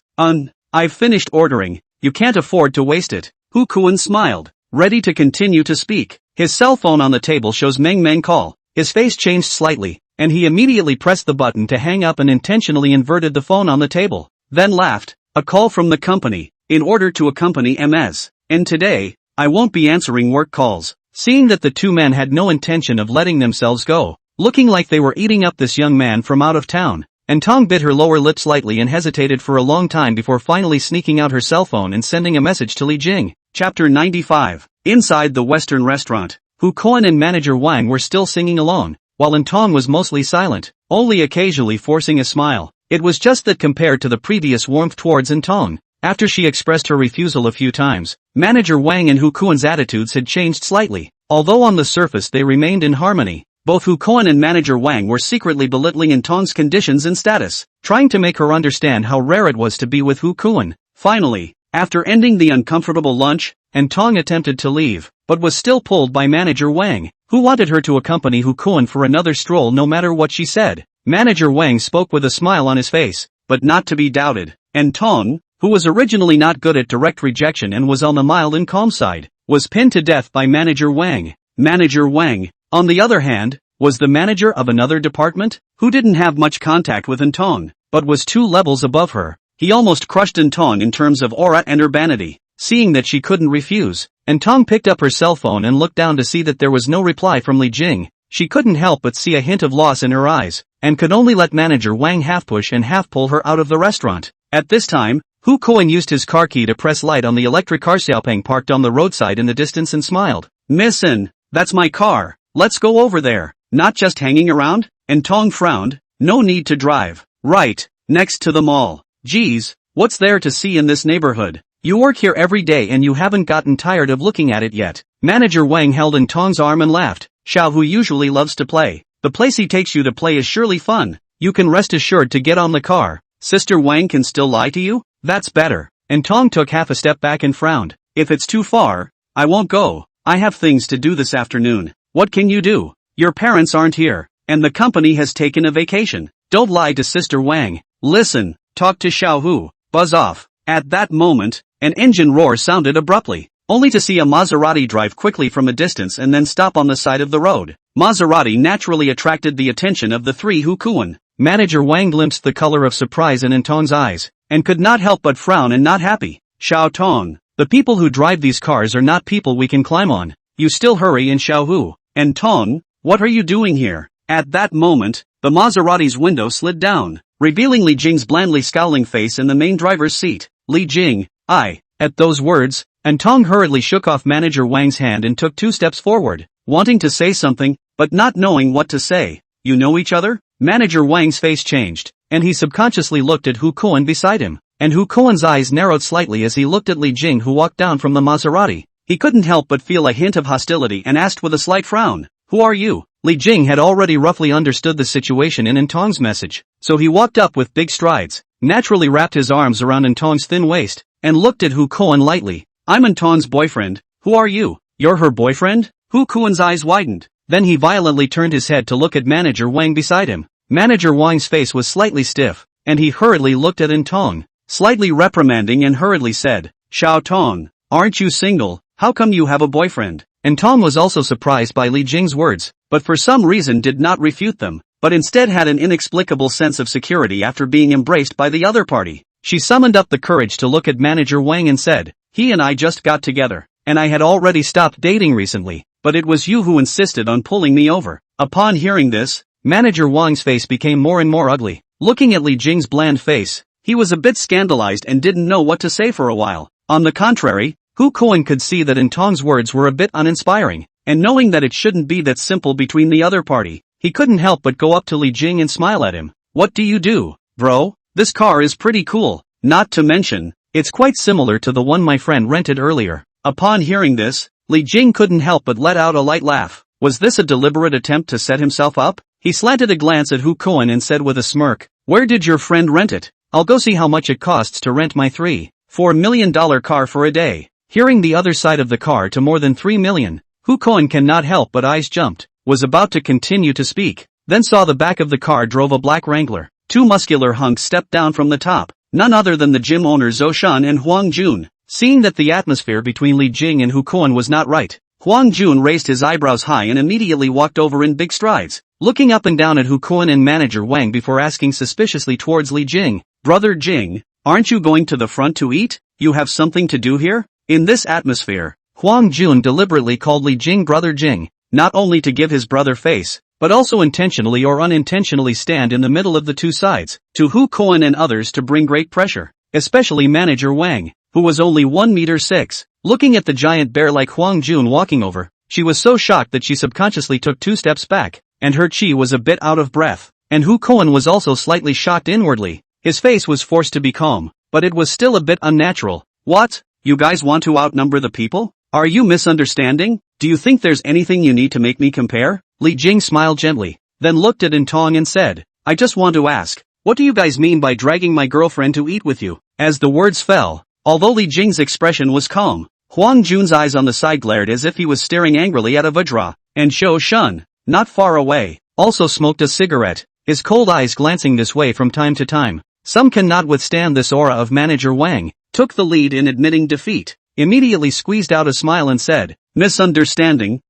I've finished ordering, you can't afford to waste it. Hu Kuan smiled, ready to continue to speak. His cell phone on the table shows Meng Meng call. His face changed slightly, and he immediately pressed the button to hang up and intentionally inverted the phone on the table, then laughed. A call from the company, in order to accompany Ms. And today, I won't be answering work calls. Seeing that the two men had no intention of letting themselves go, looking like they were eating up this young man from out of town, and Tong bit her lower lip slightly and hesitated for a long time before finally sneaking out her cell phone and sending a message to Li Jing. Chapter 95. Inside the Western restaurant, Hu Kuan and manager Wang were still singing along, while Tong was mostly silent, only occasionally forcing a smile. It was just that compared to the previous warmth towards Tong, after she expressed her refusal a few times, manager Wang and Hu Kuan's attitudes had changed slightly. Although on the surface they remained in harmony, both Hu Kuan and manager Wang were secretly belittling Tong's conditions and status, trying to make her understand how rare it was to be with Hu Kuan. Finally, after ending the uncomfortable lunch, Tong attempted to leave, but was still pulled by manager Wang, who wanted her to accompany Hu Kuan for another stroll no matter what she said. Manager Wang spoke with a smile on his face, but not to be doubted, and Tong, who was originally not good at direct rejection and was on the mild and calm side, was pinned to death by manager Wang. Manager Wang, on the other hand, was the manager of another department, who didn't have much contact with Tong, but was 2 levels above her. He almost crushed Tong in terms of aura and urbanity. Seeing that she couldn't refuse, Tong picked up her cell phone and looked down to see that there was no reply from Li Jing. She couldn't help but see a hint of loss in her eyes, and could only let manager Wang half push and half pull her out of the restaurant. At this time, Hu Kuan used his car key to press light on the electric car Xiaopeng parked on the roadside in the distance and smiled. "Missin, that's my car, let's go over there, not just hanging around?" Tong frowned. "No need to drive. Right, next to the mall. Geez, what's there to see in this neighborhood? You work here every day and you haven't gotten tired of looking at it yet." Manager Wang held Tong's arm and laughed. "Xiao Hu usually loves to play. The place he takes you to play is surely fun. You can rest assured to get on the car. Sister Wang can still lie to you? That's better." Tong took half a step back and frowned. "If it's too far, I won't go. I have things to do this afternoon." "What can you do? Your parents aren't here, and the company has taken a vacation. Don't lie to Sister Wang. Listen, talk to Xiao Hu. Buzz off." At that moment, an engine roar sounded abruptly, only to see a Maserati drive quickly from a distance and then stop on the side of the road. Maserati naturally attracted the attention of the 3 Hu Kuan. Manager Wang glimpsed the color of surprise in Tong's eyes, and could not help but frown and not happy. "Xiao Tong, the people who drive these cars are not people we can climb on. You still hurry in Xiao Hu." "Tong, what are you doing here?" At that moment, the Maserati's window slid down, revealing Li Jing's blandly scowling face in the main driver's seat. "Li Jing, I." At those words, Tong hurriedly shook off manager Wang's hand and took 2 steps forward, wanting to say something, but not knowing what to say. "You know each other?" Manager Wang's face changed, and he subconsciously looked at Hu Kuan beside him, and Hu Kuan's eyes narrowed slightly as he looked at Li Jing who walked down from the Maserati. He couldn't help but feel a hint of hostility and asked with a slight frown, "Who are you?" Li Jing had already roughly understood the situation in Tong's message, so he walked up with big strides, naturally wrapped his arms around Tong's thin waist, and looked at Hu Kuan lightly. "I'm Tong's boyfriend. Who are you?" "You're her boyfriend?" Hu Kuan's eyes widened. Then he violently turned his head to look at manager Wang beside him. Manager Wang's face was slightly stiff, and he hurriedly looked at Tong, slightly reprimanding and hurriedly said, "Xiao Tong, aren't you single? How come you have a boyfriend?" Tong was also surprised by Li Jing's words, but for some reason did not refute them, but instead had an inexplicable sense of security after being embraced by the other party. She summoned up the courage to look at manager Wang and said, "He and I just got together, and I had already stopped dating recently, but it was you who insisted on pulling me over." Upon hearing this, manager Wang's face became more and more ugly. Looking at Li Jing's bland face, he was a bit scandalized and didn't know what to say for a while. On the contrary, Hu Kuan could see that Tong's words were a bit uninspiring, and knowing that it shouldn't be that simple between the other party, he couldn't help but go up to Li Jing and smile at him. "What do you do, bro? This car is pretty cool, not to mention, it's quite similar to the one my friend rented earlier." Upon hearing this, Li Jing couldn't help but let out a light laugh. Was this a deliberate attempt to set himself up? He slanted a glance at Hu Kuan and said with a smirk, "Where did your friend rent it? I'll go see how much it costs to rent my $3-4 million car for a day." Hearing the other side of the car to more than 3 million, Hu Kuan cannot help but eyes jumped, was about to continue to speak, then saw the back of the car drove a black Wrangler. Two muscular hunks stepped down from the top, none other than the gym owners Zhou Shan and Huang Jun. Seeing that the atmosphere between Li Jing and Hu Kuan was not right, Huang Jun raised his eyebrows high and immediately walked over in big strides, looking up and down at Hu Kuan and manager Wang before asking suspiciously towards Li Jing, "Brother Jing, aren't you going to the front to eat? You have something to do here?" In this atmosphere, Huang Jun deliberately called Li Jing Brother Jing, not only to give his brother face, but also intentionally or unintentionally stand in the middle of the two sides, to Hu Kuan and others to bring great pressure, especially manager Wang, who was only 1 6 meters. Looking at the giant bear like Huang Jun walking over, she was so shocked that she subconsciously took 2 steps back, and her chi was a bit out of breath, and Hu Kuan was also slightly shocked inwardly. His face was forced to be calm, but it was still a bit unnatural. "What? You guys want to outnumber the people? Are you misunderstanding? Do you think there's anything you need to make me compare?" Li Jing smiled gently, then looked at Intong and said, "I just want to ask, what do you guys mean by dragging my girlfriend to eat with you?" As the words fell, although Li Jing's expression was calm, Huang Jun's eyes on the side glared as if he was staring angrily at a Vajra, and Zhou Shan, not far away, also smoked a cigarette, his cold eyes glancing this way from time to time. Some cannot withstand this aura of manager Wang, took the lead in admitting defeat, immediately squeezed out a smile and said, misunderstanding,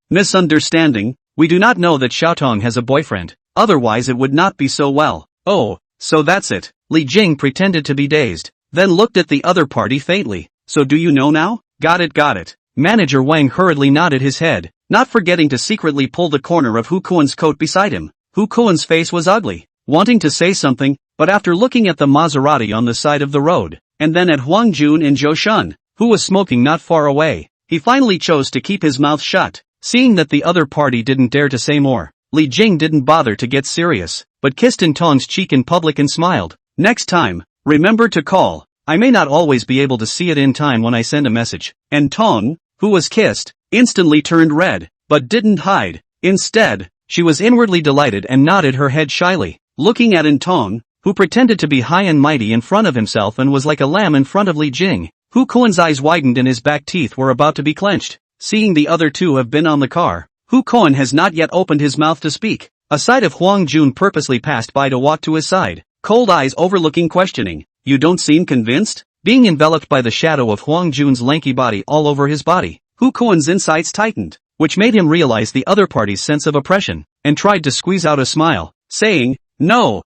we do not know that Xiaotong has a boyfriend, otherwise it would not be so well." "Oh, so that's it." Li Jing pretended to be dazed, then looked at the other party faintly. "So do you know now?" Got it. Manager Wang hurriedly nodded his head, not forgetting to secretly pull the corner of Hu Kuan's coat beside him. Hu Kuan's face was ugly, wanting to say something, but after looking at the Maserati on the side of the road, and then at Huang Jun and Zhou Shan, who was smoking not far away, he finally chose to keep his mouth shut. Seeing that the other party didn't dare to say more, Li Jing didn't bother to get serious, but kissed Intong's cheek in public and smiled. "Next time, remember to call. I may not always be able to see it in time when I send a message." And Tong, who was kissed, instantly turned red, but didn't hide. Instead, she was inwardly delighted and nodded her head shyly, looking at Intong, who pretended to be high and mighty in front of himself and was like a lamb in front of Li Jing. Hu Kuan's eyes widened and his back teeth were about to be clenched. Seeing the other two have been on the car, Hu Kuan has not yet opened his mouth to speak. A sight of Huang Jun purposely passed by to walk to his side, cold eyes overlooking questioning. "You don't seem convinced?" Being enveloped by the shadow of Huang Jun's lanky body all over his body, Hu Kuan's insides tightened, which made him realize the other party's sense of oppression, and tried to squeeze out a smile, saying, No,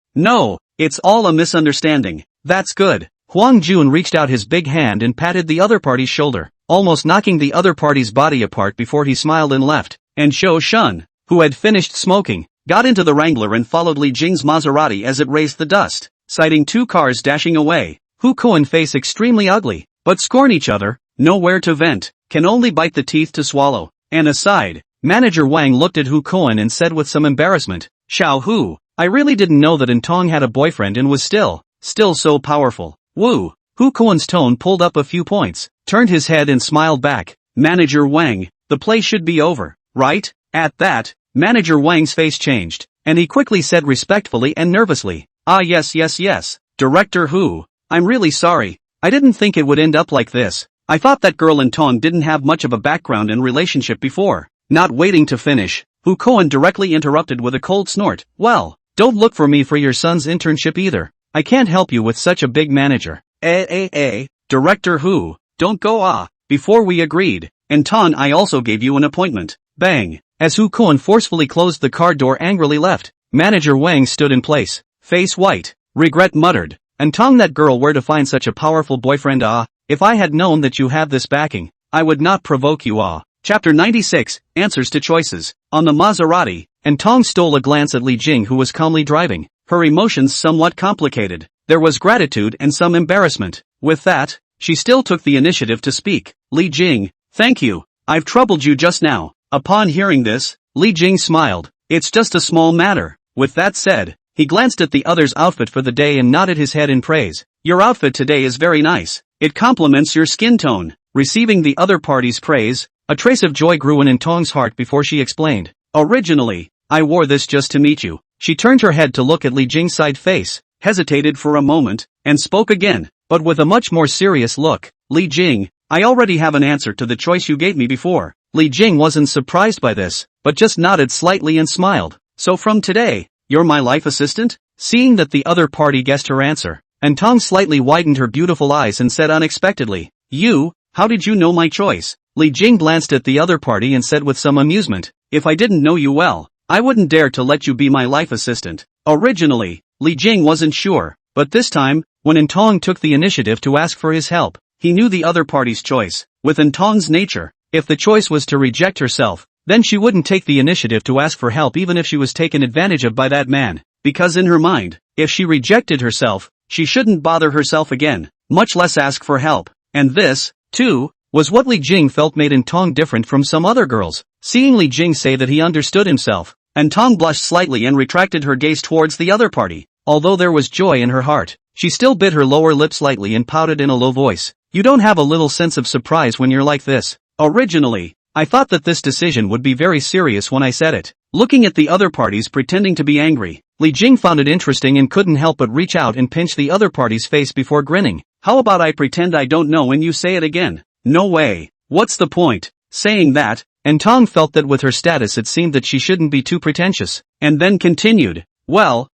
it's all a misunderstanding." "That's good." Huang Jun reached out his big hand and patted the other party's shoulder, almost knocking the other party's body apart before he smiled and left, and Zhou Shan, who had finished smoking, got into the Wrangler and followed Li Jing's Maserati as it raised the dust, sighting 2 cars dashing away. Hu Kuan face extremely ugly, but scorn each other, nowhere to vent, can only bite the teeth to swallow. And aside, manager Wang looked at Hu Kuan and said with some embarrassment, "Xiao Hu, I really didn't know that Intong had a boyfriend and was still so powerful." "Woo." Hu Kuan's tone pulled up a few points, turned his head and smiled back. "Manager Wang, the play should be over, right?" At that, manager Wang's face changed, and he quickly said respectfully and nervously, "Ah yes. Director Hu, I'm really sorry. I didn't think it would end up like this. I thought that girl Intong didn't have much of a background and relationship before." Not waiting to finish, Hu Kuan directly interrupted with a cold snort. "Well, don't look for me for your son's internship either. I can't help you with such a big manager." Director Hu, don't go before we agreed. And Ton, I also gave you an appointment. Bang. As Hu Kuan forcefully closed the car door angrily left, manager Wang stood in place, face white, regret muttered, "And Tong, that girl, where to find such a powerful boyfriend? If I had known that you have this backing, I would not provoke you. Chapter 96, Answers to Choices. On the Maserati, and Tong stole a glance at Li Jing, who was calmly driving, her emotions somewhat complicated. There was gratitude and some embarrassment. With that, she still took the initiative to speak. "Li Jing, thank you. I've troubled you just now." Upon hearing this, Li Jing smiled. "It's just a small matter." With that said, he glanced at the other's outfit for the day and nodded his head in praise. "Your outfit today is very nice. It complements your skin tone." Receiving the other party's praise, a trace of joy grew in Tong's heart before she explained, "Originally, I wore this just to meet you." She turned her head to look at Li Jing's side face, hesitated for a moment, and spoke again, but with a much more serious look. "Li Jing, I already have an answer to the choice you gave me before." Li Jing wasn't surprised by this, but just nodded slightly and smiled. "So from today, You're my life assistant? Seeing that the other party guessed her answer, Antong slightly widened her beautiful eyes and said unexpectedly, "You, how did you know my choice?" Li Jing glanced at the other party and said with some amusement, "If I didn't know you well, I wouldn't dare to let you be my life assistant." Originally, Li Jing wasn't sure, but this time, when Antong took the initiative to ask for his help, he knew the other party's choice. With Antong's nature, if the choice was to reject herself, then she wouldn't take the initiative to ask for help even if she was taken advantage of by that man, because in her mind, if she rejected herself, she shouldn't bother herself again, much less ask for help. And this, too, was what Li Jing felt made Antong different from some other girls. Seeing Li Jing say that he understood himself, Antong blushed slightly and retracted her gaze towards the other party. Although there was joy in her heart, she still bit her lower lip slightly and pouted in a low voice. "You don't have a little sense of surprise when you're like this." Originally, I thought that this decision would be very serious when I said it. Looking at the other parties pretending to be angry, Li Jing found it interesting and couldn't help but reach out and pinch the other party's face before grinning. "How about I pretend I don't know and you say it again?" "No way. What's the point?" Saying that, Antong felt that with her status it seemed that she shouldn't be too pretentious, and then continued, Well,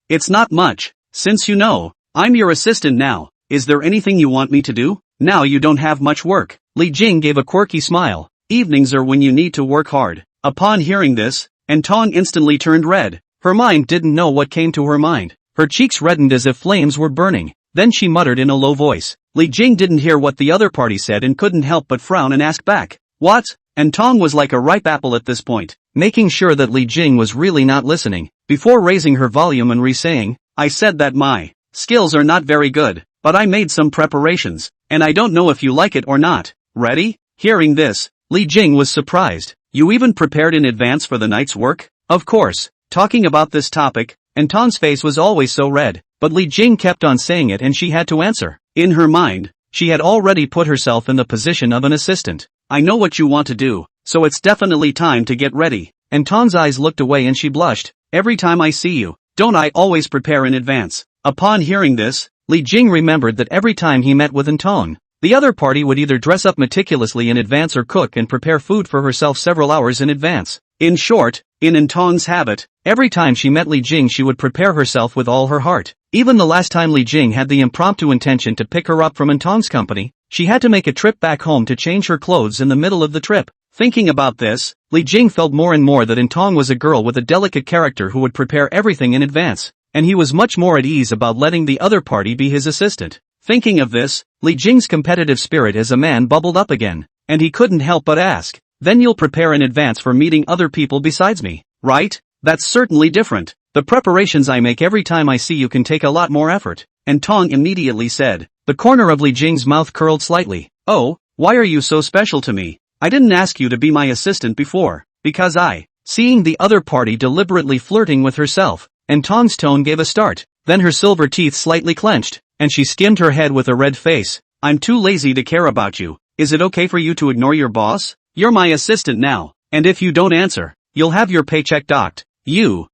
it's not much. Since you know, I'm your assistant now, is there anything you want me to do? Now you don't have much work." Li Jing gave a quirky smile. "Evenings are when you need to work hard." Upon hearing this, Antong instantly turned red. Her mind didn't know what came to her mind. Her cheeks reddened as if flames were burning. Then she muttered in a low voice. Li Jing didn't hear what the other party said and couldn't help but frown and ask back, "What?" Antong was like a ripe apple at this point, making sure that Li Jing was really not listening, before raising her volume and re-saying, "I said that my skills are not very good, but I made some preparations, and I don't know if you like it or not. Ready?" Hearing this, Li Jing was surprised. "You even prepared in advance for the night's work?" Of course, talking about this topic, Antong's face was always so red, but Li Jing kept on saying it and she had to answer. In her mind, she had already put herself in the position of an assistant. "I know what you want to do, so it's definitely time to get ready." Antong's eyes looked away and she blushed. "Every time I see you, don't I always prepare in advance?" Upon hearing this, Li Jing remembered that every time he met with Antong, the other party would either dress up meticulously in advance or cook and prepare food for herself several hours in advance. In short, in Antong's habit, every time she met Li Jing she would prepare herself with all her heart. Even the last time Li Jing had the impromptu intention to pick her up from Antong's company, she had to make a trip back home to change her clothes in the middle of the trip. Thinking about this, Li Jing felt more and more that Antong was a girl with a delicate character who would prepare everything in advance, and he was much more at ease about letting the other party be his assistant. Thinking of this, Li Jing's competitive spirit as a man bubbled up again, and he couldn't help but ask, "Then you'll prepare in advance for meeting other people besides me, right?" "That's certainly different. The preparations I make every time I see you can take a lot more effort," Antong immediately said. The corner of Li Jing's mouth curled slightly. "Oh, why are you so special to me? I didn't ask you to be my assistant before, because Seeing the other party deliberately flirting with herself, Antong's tone gave a start, then her silver teeth slightly clenched, and she skimmed her head with a red face. "I'm too lazy to care about you. Is it okay for you to ignore your boss? You're my assistant now, and if you don't answer, you'll have your paycheck docked." "You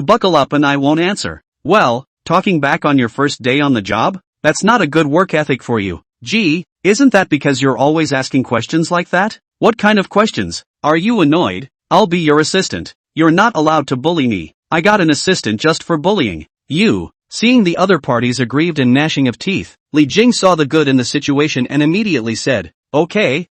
buckle up and I won't answer." "Well, talking back on your first day on the job? That's not a good work ethic for you." "Gee, isn't that because you're always asking questions like that?" "What kind of questions? Are you annoyed? I'll be your assistant. You're not allowed to bully me. I got an assistant just for bullying." "You." Seeing the other parties aggrieved and gnashing of teeth, Li Jing saw the good in the situation and immediately said, Okay,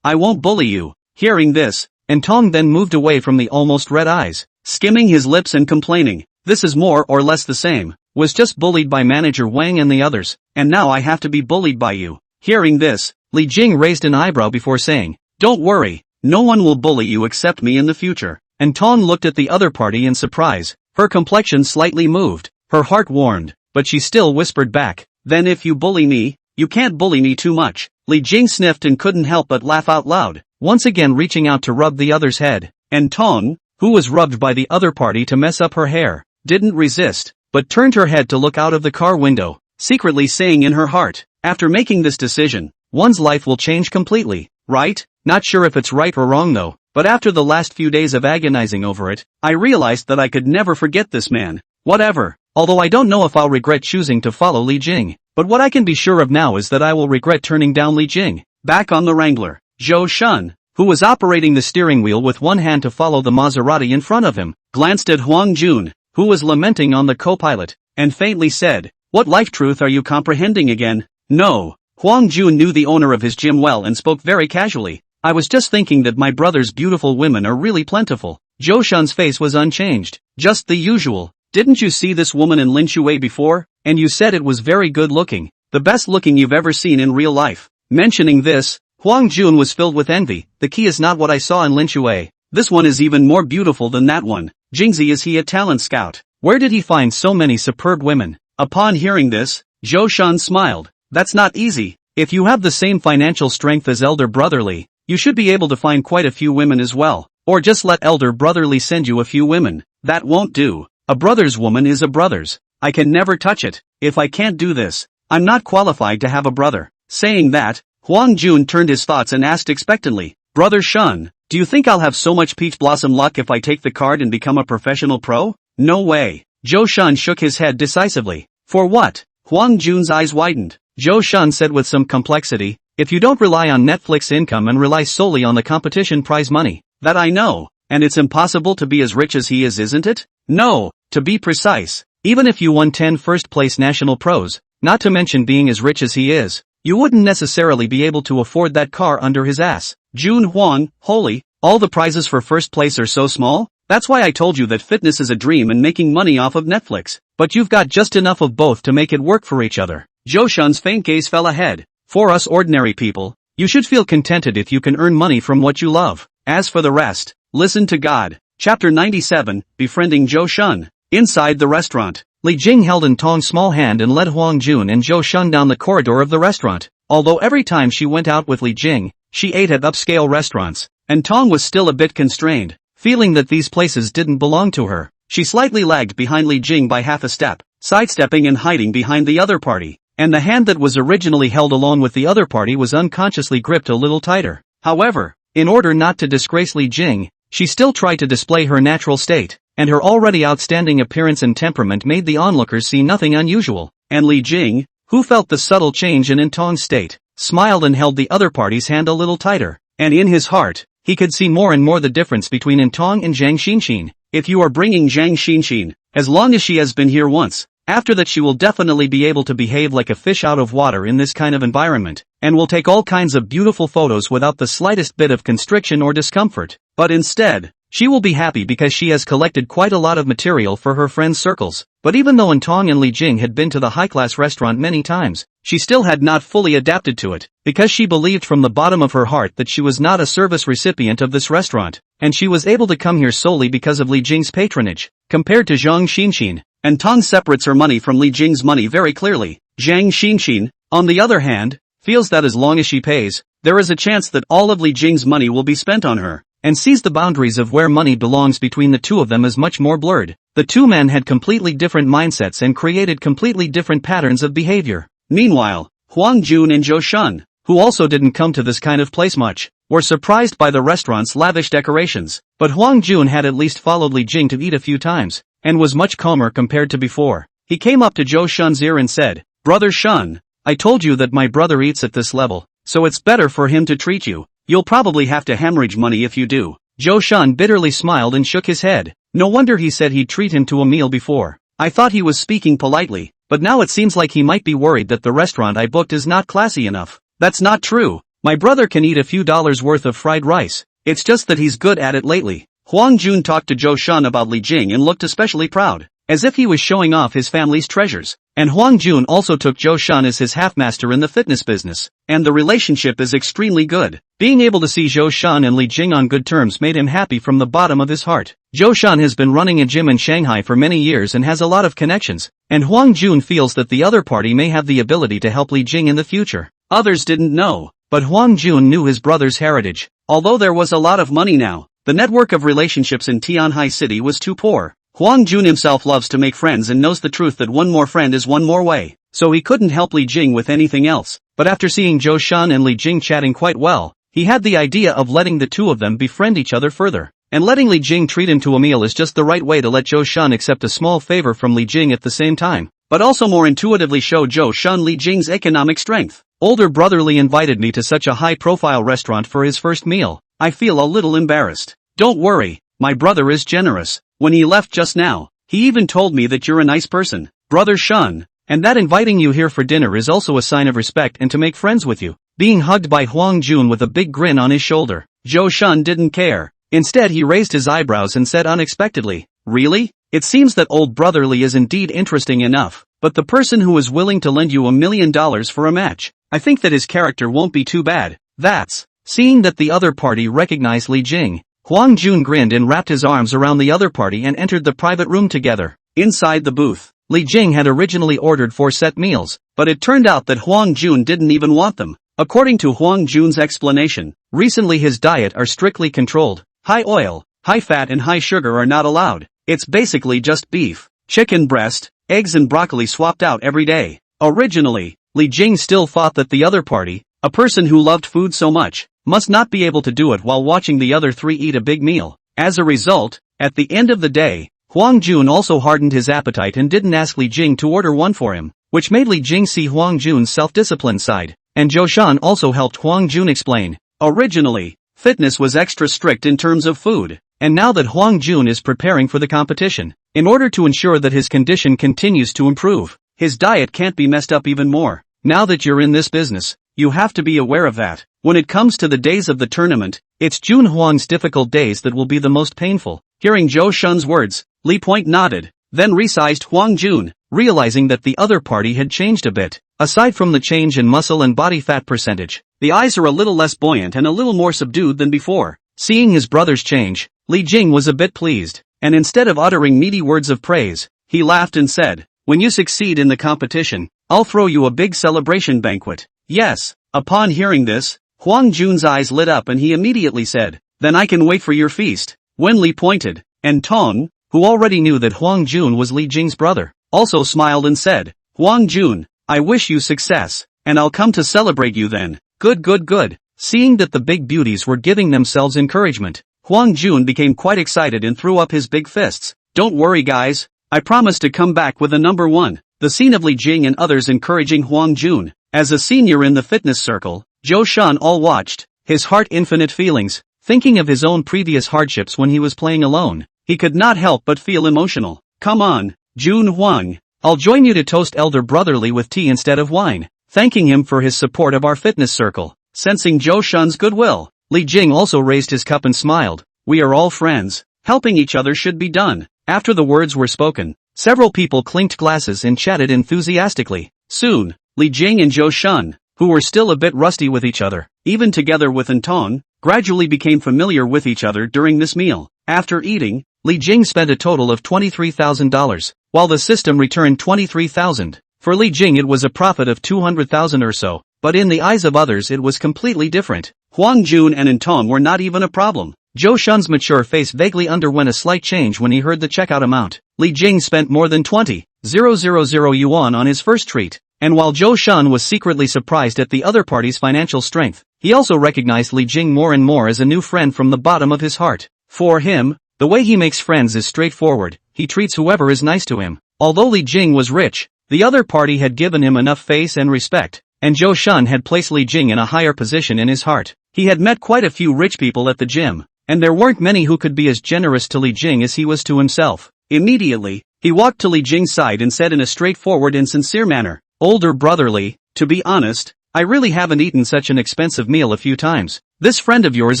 I won't bully you." Hearing this, Antong then moved away from the almost red eyes, skimming his lips and complaining, "This is more or less the same. Was just bullied by manager Wang and the others, and now I have to be bullied by you." Hearing this, Li Jing raised an eyebrow before saying, "Don't worry, no one will bully you except me in the future." Antong looked at the other party in surprise. Her complexion slightly moved, her heart warmed, but she still whispered back, "Then if you bully me, you can't bully me too much." Li Jing sniffed and couldn't help but laugh out loud, once again reaching out to rub the other's head. Antong, who was rubbed by the other party to mess up her hair, didn't resist, but turned her head to look out of the car window, secretly saying in her heart, "After making this decision, one's life will change completely, right?" Not sure if it's right or wrong though, but after the last few days of agonizing over it, I realized that I could never forget this man. Whatever. Although I don't know if I'll regret choosing to follow Li Jing, but what I can be sure of now is that I will regret turning down Li Jing. Back on the Wrangler, Zhou Shun, who was operating the steering wheel with one hand to follow the Maserati in front of him, glanced at Huang Jun, who was lamenting on the co-pilot, and faintly said, "What life truth are you comprehending again?" "No." Huang Jun knew the owner of his gym well and spoke very casually. "I was just thinking that my brother's beautiful women are really plentiful." Zhou Shun's face was unchanged. "Just the usual. Didn't you see this woman in Lin Shui before? And you said it was very good looking. The best looking you've ever seen in real life." Mentioning this, Huang Jun was filled with envy. "The key is not what I saw in Lin Shui. This one is even more beautiful than that one. Jingzi, is he a talent scout? Where did he find so many superb women?" Upon hearing this, Zhou Shun smiled. "That's not easy. If you have the same financial strength as elder brother Li, you should be able to find quite a few women as well. Or just let elder brother Li send you a few women." "That won't do. A brother's woman is a brother's. I can never touch it. If I can't do this, I'm not qualified to have a brother." Saying that, Huang Jun turned his thoughts and asked expectantly, "Brother Shun, do you think I'll have so much peach blossom luck if I take the card and become a professional pro?" "No way." Zhou Shun shook his head decisively. "For what?" Huang Jun's eyes widened. Zhou Shun said with some complexity, "If you don't rely on Netflix income and rely solely on the competition prize money." "That I know, and it's impossible to be as rich as he is, isn't it?" "No, to be precise, even if you won 10 first-place national pros, not to mention being as rich as he is, you wouldn't necessarily be able to afford that car under his ass." Jun Huang, holy, all the prizes for first place are so small? That's why I told you that fitness is a dream and making money off of Netflix. But you've got just enough of both to make it work for each other. Zhou Shun's faint gaze fell ahead. "For us ordinary people, you should feel contented if you can earn money from what you love. As for the rest, listen to God." Chapter 97, Befriending Zhou Shun. Inside the restaurant, Li Jing held in Tong's small hand and led Huang Jun and Zhou Shun down the corridor of the restaurant. Although every time she went out with Li Jing, she ate at upscale restaurants, and Tong was still a bit constrained, feeling that these places didn't belong to her. She slightly lagged behind Li Jing by half a step, sidestepping and hiding behind the other party, and the hand that was originally held alone with the other party was unconsciously gripped a little tighter. However, in order not to disgrace Li Jing, she still tried to display her natural state, and her already outstanding appearance and temperament made the onlookers see nothing unusual. And Li Jing, who felt the subtle change in Tong's state, smiled and held the other party's hand a little tighter, and in his heart, he could see more and more the difference between Tong and Zhang Xinxin. "If you are bringing Zhang Xinxin, as long as she has been here once, after that she will definitely be able to behave like a fish out of water in this kind of environment, and will take all kinds of beautiful photos without the slightest bit of constriction or discomfort. But instead, she will be happy because she has collected quite a lot of material for her friends' circles." But even though Tong and Li Jing had been to the high-class restaurant many times, she still had not fully adapted to it, because she believed from the bottom of her heart that she was not a service recipient of this restaurant, and she was able to come here solely because of Li Jing's patronage. Compared to Zhang Xinxin, Tong separates her money from Li Jing's money very clearly. Zhang Xinxin, on the other hand, feels that as long as she pays, there is a chance that all of Li Jing's money will be spent on her, and sees the boundaries of where money belongs between the two of them as much more blurred. The two men had completely different mindsets and created completely different patterns of behavior. Meanwhile, Huang Jun and Zhou Shun, who also didn't come to this kind of place much, were surprised by the restaurant's lavish decorations. But Huang Jun had at least followed Li Jing to eat a few times, and was much calmer compared to before. He came up to Zhou Shun's ear and said, "Brother Shun, I told you that my brother eats at this level, so it's better for him to treat you. You'll probably have to hemorrhage money if you do." Zhou Shun bitterly smiled and shook his head. No wonder he said he'd treat him to a meal before. I thought he was speaking politely, but now it seems like he might be worried that the restaurant I booked is not classy enough. That's not true. My brother can eat a few dollars worth of fried rice. It's just that he's good at it lately. Huang Jun talked to Zhou Shun about Li Jing and looked especially proud, as if he was showing off his family's treasures. And Huang Jun also took Zhou Shun as his half-master in the fitness business, and the relationship is extremely good. Being able to see Zhou Shun and Li Jing on good terms made him happy from the bottom of his heart. Zhou Shun has been running a gym in Shanghai for many years and has a lot of connections, and Huang Jun feels that the other party may have the ability to help Li Jing in the future. Others didn't know, but Huang Jun knew his brother's heritage. Although there was a lot of money now, the network of relationships in Tianhai City was too poor. Huang Jun himself loves to make friends and knows the truth that one more friend is one more way, so he couldn't help Li Jing with anything else. But after seeing Zhou Shun and Li Jing chatting quite well, he had the idea of letting the two of them befriend each other further. And letting Li Jing treat him to a meal is just the right way to let Zhou Shun accept a small favor from Li Jing at the same time, but also more intuitively show Zhou Shun Li Jing's economic strength. Older brother Li invited me to such a high-profile restaurant for his first meal. I feel a little embarrassed. Don't worry, my brother is generous. When he left just now, he even told me that you're a nice person, Brother Shun, and that inviting you here for dinner is also a sign of respect and to make friends with you. Being hugged by Huang Jun with a big grin on his shoulder, Zhou Shun didn't care. Instead he raised his eyebrows and said unexpectedly, really? It seems that old brotherly is indeed interesting enough, but the person who is willing to lend you $1 million for a match, I think that his character won't be too bad. That's. Seeing that the other party recognized Li Jing, Huang Jun grinned and wrapped his arms around the other party and entered the private room together. Inside the booth, Li Jing had originally ordered 4 set meals, but it turned out that Huang Jun didn't even want them. According to Huang Jun's explanation, recently his diet are strictly controlled. High oil, high fat and high sugar are not allowed. It's basically just beef, chicken breast, eggs and broccoli swapped out every day. Originally, Li Jing still thought that the other party, a person who loved food so much, must not be able to do it while watching the other 3 eat a big meal. As a result, at the end of the day, Huang Jun also hardened his appetite and didn't ask Li Jing to order one for him, which made Li Jing see Huang Jun's self-discipline side, and Zhou Shun also helped Huang Jun explain. Originally, fitness was extra strict in terms of food, and now that Huang Jun is preparing for the competition, in order to ensure that his condition continues to improve, his diet can't be messed up even more. Now that you're in this business, you have to be aware of that. When it comes to the days of the tournament, it's Jun Huang's difficult days that will be the most painful. Hearing Zhou Shun's words, Li Point nodded, then resized Huang Jun, realizing that the other party had changed a bit. Aside from the change in muscle and body fat percentage, the eyes are a little less buoyant and a little more subdued than before. Seeing his brother's change, Li Jing was a bit pleased, and instead of uttering meaty words of praise, he laughed and said, when you succeed in the competition, I'll throw you a big celebration banquet. Yes. Upon hearing this, Huang Jun's eyes lit up and he immediately said, then I can wait for your feast. When Li pointed, and Tong, who already knew that Huang Jun was Li Jing's brother, also smiled and said, Huang Jun, I wish you success, and I'll come to celebrate you then. Good. Seeing that the big beauties were giving themselves encouragement, Huang Jun became quite excited and threw up his big fists. Don't worry guys, I promise to come back with a number 1. The scene of Li Jing and others encouraging Huang Jun, as a senior in the fitness circle, Zhou Shun all watched, his heart infinite feelings, thinking of his own previous hardships when he was playing alone. He could not help but feel emotional. Come on, Jun Huang, I'll join you to toast elder brotherly with tea instead of wine, thanking him for his support of our fitness circle. Sensing Zhou Shun's goodwill, Li Jing also raised his cup and smiled. We are all friends, helping each other should be done. After the words were spoken, several people clinked glasses and chatted enthusiastically. Soon, Li Jing and Zhou Shun, who were still a bit rusty with each other, even together with Tong, gradually became familiar with each other during this meal. After eating, Li Jing spent a total of $23,000, while the system returned $23,000. For Li Jing it was a profit of $200,000 or so, but in the eyes of others it was completely different. Huang Jun and Tong were not even a problem. Zhou Shun's mature face vaguely underwent a slight change when he heard the checkout amount. Li Jing spent more than 20,000 yuan on his first treat. And while Zhou Shun was secretly surprised at the other party's financial strength, he also recognized Li Jing more and more as a new friend from the bottom of his heart. For him, the way he makes friends is straightforward, he treats whoever is nice to him. Although Li Jing was rich, the other party had given him enough face and respect, and Zhou Shun had placed Li Jing in a higher position in his heart. He had met quite a few rich people at the gym, and there weren't many who could be as generous to Li Jing as he was to himself. Immediately, he walked to Li Jing's side and said in a straightforward and sincere manner, Older brotherly, to be honest, I really haven't eaten such an expensive meal a few times. This friend of yours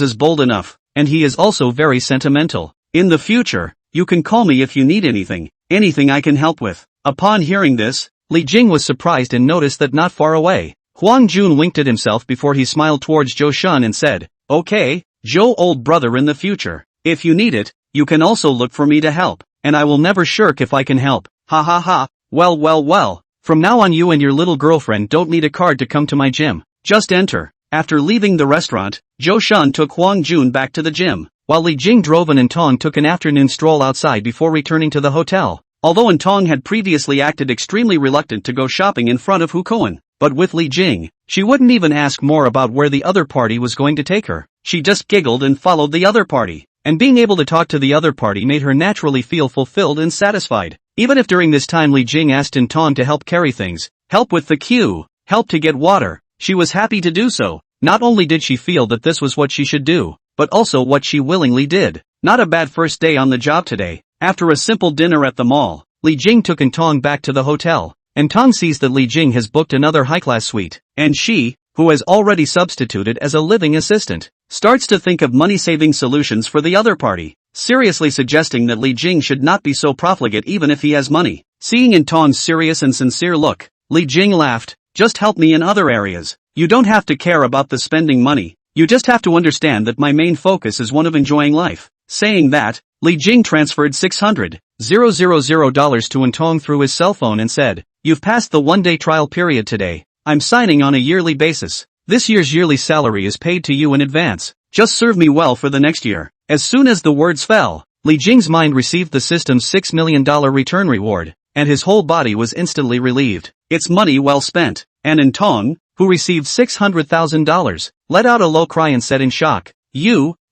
is bold enough, and he is also very sentimental. In the future, you can call me if you need anything I can help with. Upon hearing this, Li Jing was surprised and noticed that not far away, Huang Jun winked at himself before he smiled towards Zhou Shun and said, Okay, Zhou old brother in the future, if you need it, you can also look for me to help, and I will never shirk if I can help. Ha ha ha, well. From now on you and your little girlfriend don't need a card to come to my gym. Just enter. After leaving the restaurant, Zhou Shun took Huang Jun back to the gym, while Li Jing drove and Tong took an afternoon stroll outside before returning to the hotel. Although Tong had previously acted extremely reluctant to go shopping in front of Hukoan, but with Li Jing, she wouldn't even ask more about where the other party was going to take her. She just giggled and followed the other party, and being able to talk to the other party made her naturally feel fulfilled and satisfied. Even if during this time Li Jing asked Tong to help carry things, help with the queue, help to get water, she was happy to do so. Not only did she feel that this was what she should do, but also what she willingly did. Not a bad first day on the job today. After a simple dinner at the mall, Li Jing took Tong back to the hotel. Tong sees that Li Jing has booked another high-class suite, and she, who has already substituted as a living assistant, starts to think of money-saving solutions for the other party, seriously suggesting that Li Jing should not be so profligate even if he has money. Seeing Tong's serious and sincere look, Li Jing laughed. Just help me in other areas. You don't have to care about the spending money. You just have to understand that my main focus is one of enjoying life. Saying that, Li Jing transferred $600,000 to Tong through his cell phone and said, "You've passed the one-day trial period today. I'm signing on a yearly basis. This year's yearly salary is paid to you in advance. Just serve me well for the next year." As soon as the words fell, Li Jing's mind received the system's $6 million return reward, and his whole body was instantly relieved. It's money well spent. And Tong, who received $600,000, let out a low cry and said in shock,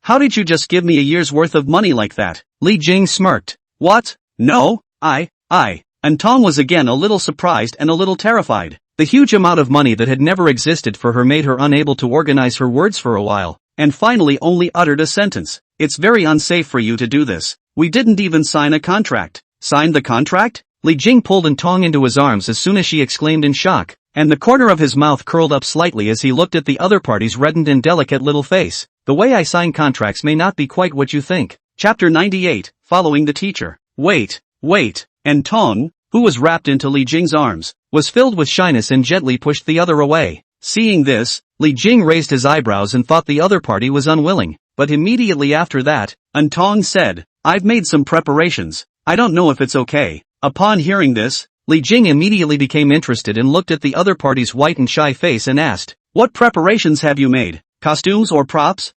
How did you just give me a year's worth of money like that?" Li Jing smirked. "What? No, And Tong was again a little surprised and a little terrified. The huge amount of money that had never existed for her made her unable to organize her words for a while, and finally only uttered a sentence. "It's very unsafe for you to do this. We didn't even sign a contract." "Signed the contract?" Li Jing pulled Tong into his arms as soon as she exclaimed in shock, and the corner of his mouth curled up slightly as he looked at the other party's reddened and delicate little face. "The way I sign contracts may not be quite what you think." Chapter 98, Following the Teacher. Wait. And Tong, who was wrapped into Li Jing's arms, was filled with shyness and gently pushed the other away. Seeing this, Li Jing raised his eyebrows and thought the other party was unwilling, but immediately after that, Tong said, "I've made some preparations. I don't know if it's okay." Upon hearing this, Li Jing immediately became interested and looked at the other party's white and shy face and asked, "What preparations have you made? Costumes or props?"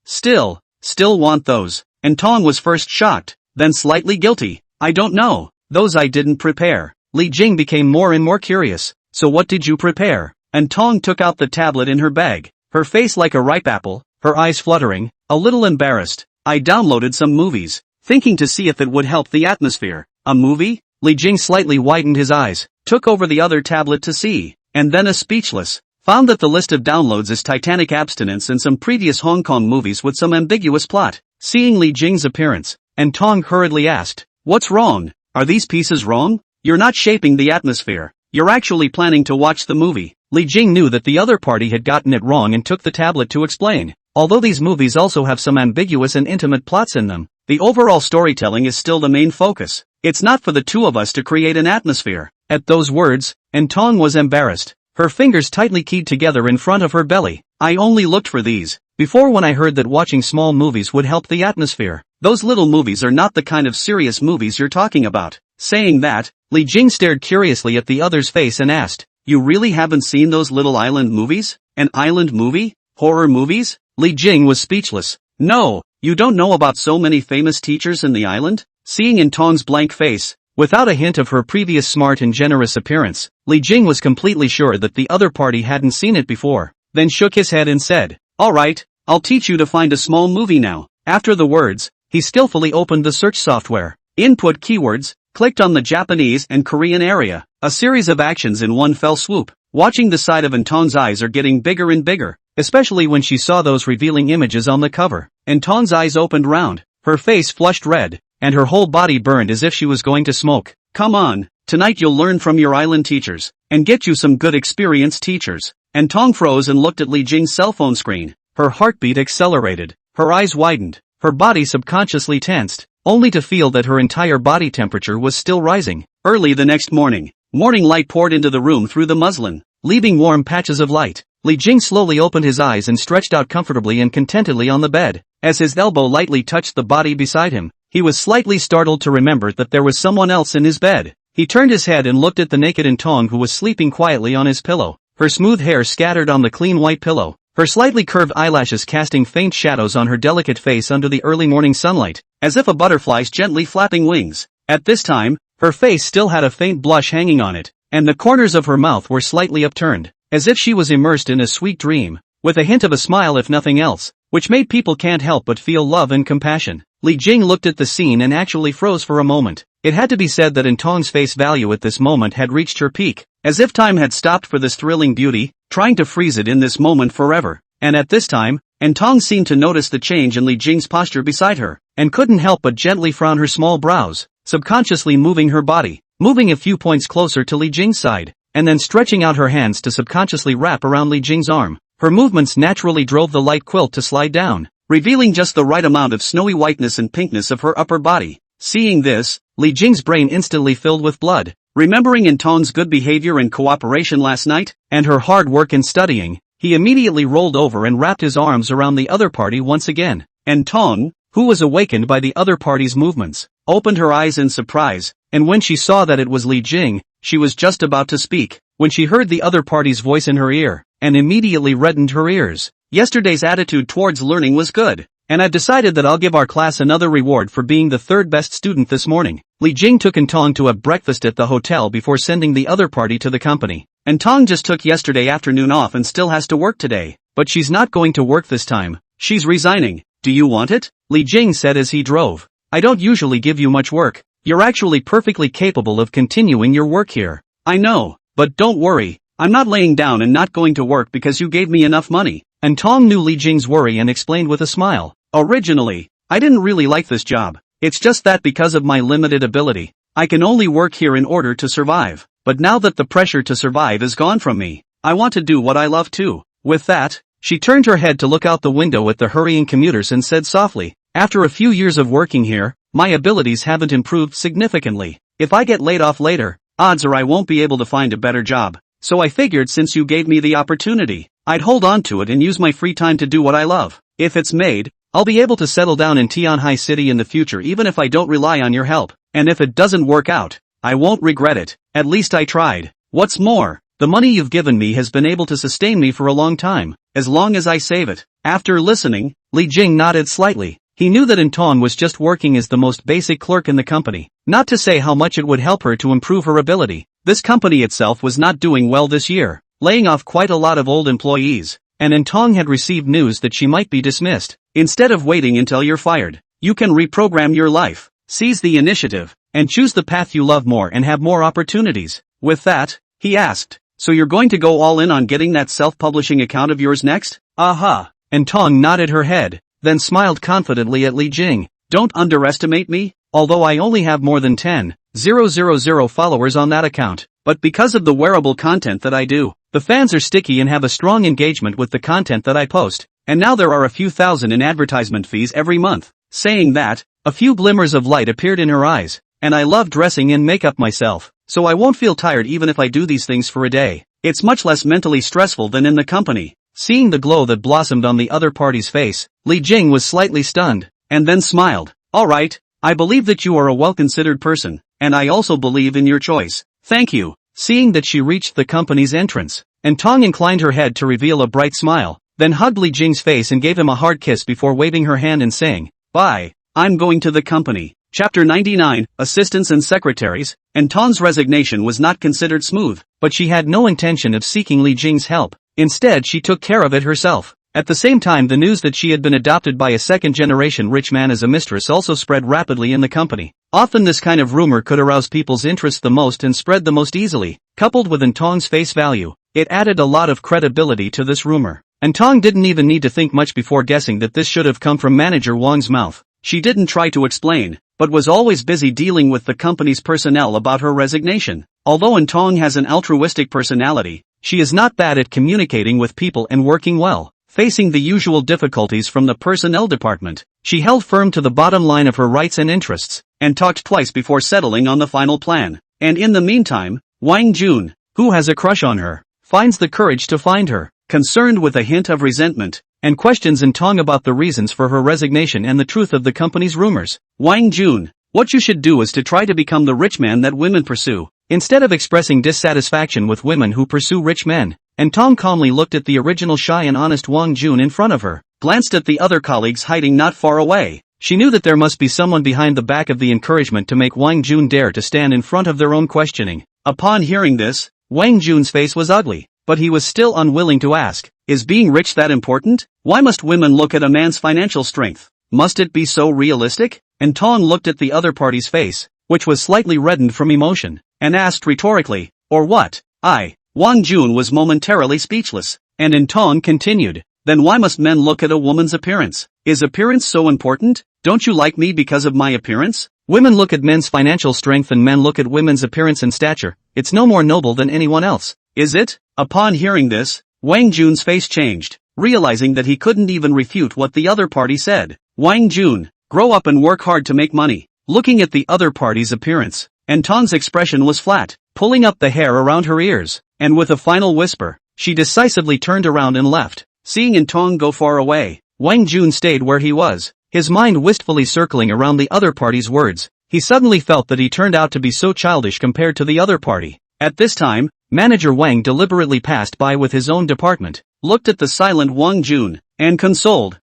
Still want those." Tong was first shocked, then slightly guilty. "I don't know. Those I didn't prepare." Li Jing became more and more curious. "So what did you prepare?" Tong took out the tablet in her bag, her face like a ripe apple, her eyes fluttering, a little embarrassed. "I downloaded some movies, thinking to see if it would help the atmosphere." "A movie?" Li Jing slightly widened his eyes, took over the other tablet to see, and then speechless, found that the list of downloads is Titanic Abstinence and some previous Hong Kong movies with some ambiguous plot. Seeing Li Jing's appearance, Tong hurriedly asked, "What's wrong? Are these pieces wrong? You're not shaping the atmosphere. You're actually planning to watch the movie." Li Jing knew that the other party had gotten it wrong and took the tablet to explain. Although these movies also have some ambiguous and intimate plots in them, the overall storytelling is still the main focus. It's not for the two of us to create an atmosphere. At those words, Tong was embarrassed, her fingers tightly keyed together in front of her belly. "I only looked for these before when I heard that watching small movies would help the atmosphere. Those little movies are not the kind of serious movies you're talking about." Saying that, Li Jing stared curiously at the other's face and asked, "You really haven't seen those little island movies? An island movie? Horror movies?" Li Jing was speechless. "No, you don't know about so many famous teachers in the island?" Seeing Tong's blank face, without a hint of her previous smart and generous appearance, Li Jing was completely sure that the other party hadn't seen it before, then shook his head and said, "All right, I'll teach you to find a small movie now." After the words, he skillfully opened the search software, input keywords, clicked on the Japanese and Korean area, a series of actions in one fell swoop. Watching the side of Tong's eyes are getting bigger and bigger, especially when she saw those revealing images on the cover. Tong's eyes opened round, her face flushed red, and her whole body burned as if she was going to smoke. "Come on, tonight you'll learn from your island teachers, and get you some good experienced teachers." Tong froze and looked at Li Jing's cell phone screen. Her heartbeat accelerated, her eyes widened, her body subconsciously tensed, only to feel that her entire body temperature was still rising. Early the next morning, morning light poured into the room through the muslin, leaving warm patches of light. Li Jing slowly opened his eyes and stretched out comfortably and contentedly on the bed. As his elbow lightly touched the body beside him, he was slightly startled to remember that there was someone else in his bed. He turned his head and looked at the naked Tong, who was sleeping quietly on his pillow, her smooth hair scattered on the clean white pillow, her slightly curved eyelashes casting faint shadows on her delicate face under the early morning sunlight, as if a butterfly's gently flapping wings. At this time, her face still had a faint blush hanging on it, and the corners of her mouth were slightly upturned, as if she was immersed in a sweet dream, with a hint of a smile if nothing else, which made people can't help but feel love and compassion. Li Jing looked at the scene and actually froze for a moment. It had to be said that Tong's face value at this moment had reached her peak, as if time had stopped for this thrilling beauty, trying to freeze it in this moment forever. And at this time, and Tong seemed to notice the change in Li Jing's posture beside her, and couldn't help but gently frown her small brows, subconsciously moving her body, moving a few points closer to Li Jing's side, and then stretching out her hands to subconsciously wrap around Li Jing's arm. Her movements naturally drove the light quilt to slide down, revealing just the right amount of snowy whiteness and pinkness of her upper body. Seeing this, Li Jing's brain instantly filled with blood, remembering in Tong's good behavior and cooperation last night, and her hard work in studying. He immediately rolled over and wrapped his arms around the other party once again, and Tong, who was awakened by the other party's movements, opened her eyes in surprise, and when she saw that it was Li Jing, she was just about to speak, when she heard the other party's voice in her ear, and immediately reddened her ears. Yesterday's attitude towards learning was good, and I've decided that I'll give our class another reward for being the third best student this morning. Li Jing took Tong to have breakfast at the hotel before sending the other party to the company. And Tong just took yesterday afternoon off and still has to work today, but she's not going to work this time. She's resigning. Do you want it? Li Jing said as he drove. I don't usually give you much work. You're actually perfectly capable of continuing your work here. I know, but don't worry. I'm not laying down and not going to work because you gave me enough money. And Tong knew Li Jing's worry and explained with a smile. Originally, I didn't really like this job. It's just that because of my limited ability, I can only work here in order to survive. But now that the pressure to survive is gone from me, I want to do what I love too. With that, she turned her head to look out the window at the hurrying commuters and said softly, after a few years of working here, my abilities haven't improved significantly. If I get laid off later, odds are I won't be able to find a better job. So I figured since you gave me the opportunity, I'd hold on to it and use my free time to do what I love. If it's made, I'll be able to settle down in Tianhai City in the future even if I don't rely on your help. And if it doesn't work out, I won't regret it. At least I tried. What's more, the money you've given me has been able to sustain me for a long time, as long as I save it. After listening, Li Jing nodded slightly. He knew that Tong was just working as the most basic clerk in the company, not to say how much it would help her to improve her ability. This company itself was not doing well this year, laying off quite a lot of old employees, and Tong had received news that she might be dismissed. Instead of waiting until you're fired, you can reprogram your life, seize the initiative, and choose the path you love more and have more opportunities. With that, he asked, so you're going to go all in on getting that self-publishing account of yours next? Aha! And Tong nodded her head, then smiled confidently at Li Jing. Don't underestimate me, although I only have more than 10,000 followers on that account, but because of the wearable content that I do, the fans are sticky and have a strong engagement with the content that I post, and now there are a few thousand in advertisement fees every month. Saying that, a few glimmers of light appeared in her eyes, and I love dressing and makeup myself, so I won't feel tired even if I do these things for a day. It's much less mentally stressful than in the company. Seeing the glow that blossomed on the other party's face, Li Jing was slightly stunned, and then smiled. Alright, I believe that you are a well-considered person, and I also believe in your choice. Thank you. Seeing that she reached the company's entrance, Tong inclined her head to reveal a bright smile, then hugged Li Jing's face and gave him a hard kiss before waving her hand and saying, bye, I'm going to the company. Chapter 99, Assistants and Secretaries. Tong's resignation was not considered smooth, but she had no intention of seeking Li Jing's help. Instead she took care of it herself. At the same time the news that she had been adopted by a second-generation rich man as a mistress also spread rapidly in the company. Often this kind of rumor could arouse people's interest the most and spread the most easily. Coupled with Tong's face value, it added a lot of credibility to this rumor. Tong didn't even need to think much before guessing that this should have come from manager Wang's mouth. She didn't try to explain, but was always busy dealing with the company's personnel about her resignation. Although Tong has an altruistic personality, she is not bad at communicating with people and working well. Facing the usual difficulties from the personnel department, she held firm to the bottom line of her rights and interests, and talked twice before settling on the final plan. And in the meantime, Wang Jun, who has a crush on her, finds the courage to find her, concerned with a hint of resentment, and questions Tong about the reasons for her resignation and the truth of the company's rumors. Wang Jun, what you should do is to try to become the rich man that women pursue, instead of expressing dissatisfaction with women who pursue rich men. Tong calmly looked at the original shy and honest Wang Jun in front of her, glanced at the other colleagues hiding not far away. She knew that there must be someone behind the back of the encouragement to make Wang Jun dare to stand in front of their own questioning. Upon hearing this, Wang Jun's face was ugly, but he was still unwilling to ask, is being rich that important? Why must women look at a man's financial strength? Must it be so realistic? Tong looked at the other party's face, which was slightly reddened from emotion, and asked rhetorically, or what? Wang Jun was momentarily speechless, and Tong continued, Then why must men look at a woman's appearance? Is appearance so important? Don't you like me because of my appearance? Women look at men's financial strength and men look at women's appearance and stature. It's no more noble than anyone else. Is it? Upon hearing this, Wang Jun's face changed, realizing that he couldn't even refute what the other party said. Wang Jun, grow up and work hard to make money. Looking at the other party's appearance, Tong's expression was flat, pulling up the hair around her ears, and with a final whisper, she decisively turned around and left. Seeing Tong go far away, Wang Jun stayed where he was, his mind wistfully circling around the other party's words. He suddenly felt that he turned out to be so childish compared to the other party. At this time, Manager Wang deliberately passed by with his own department, looked at the silent Wang Jun, and consoled.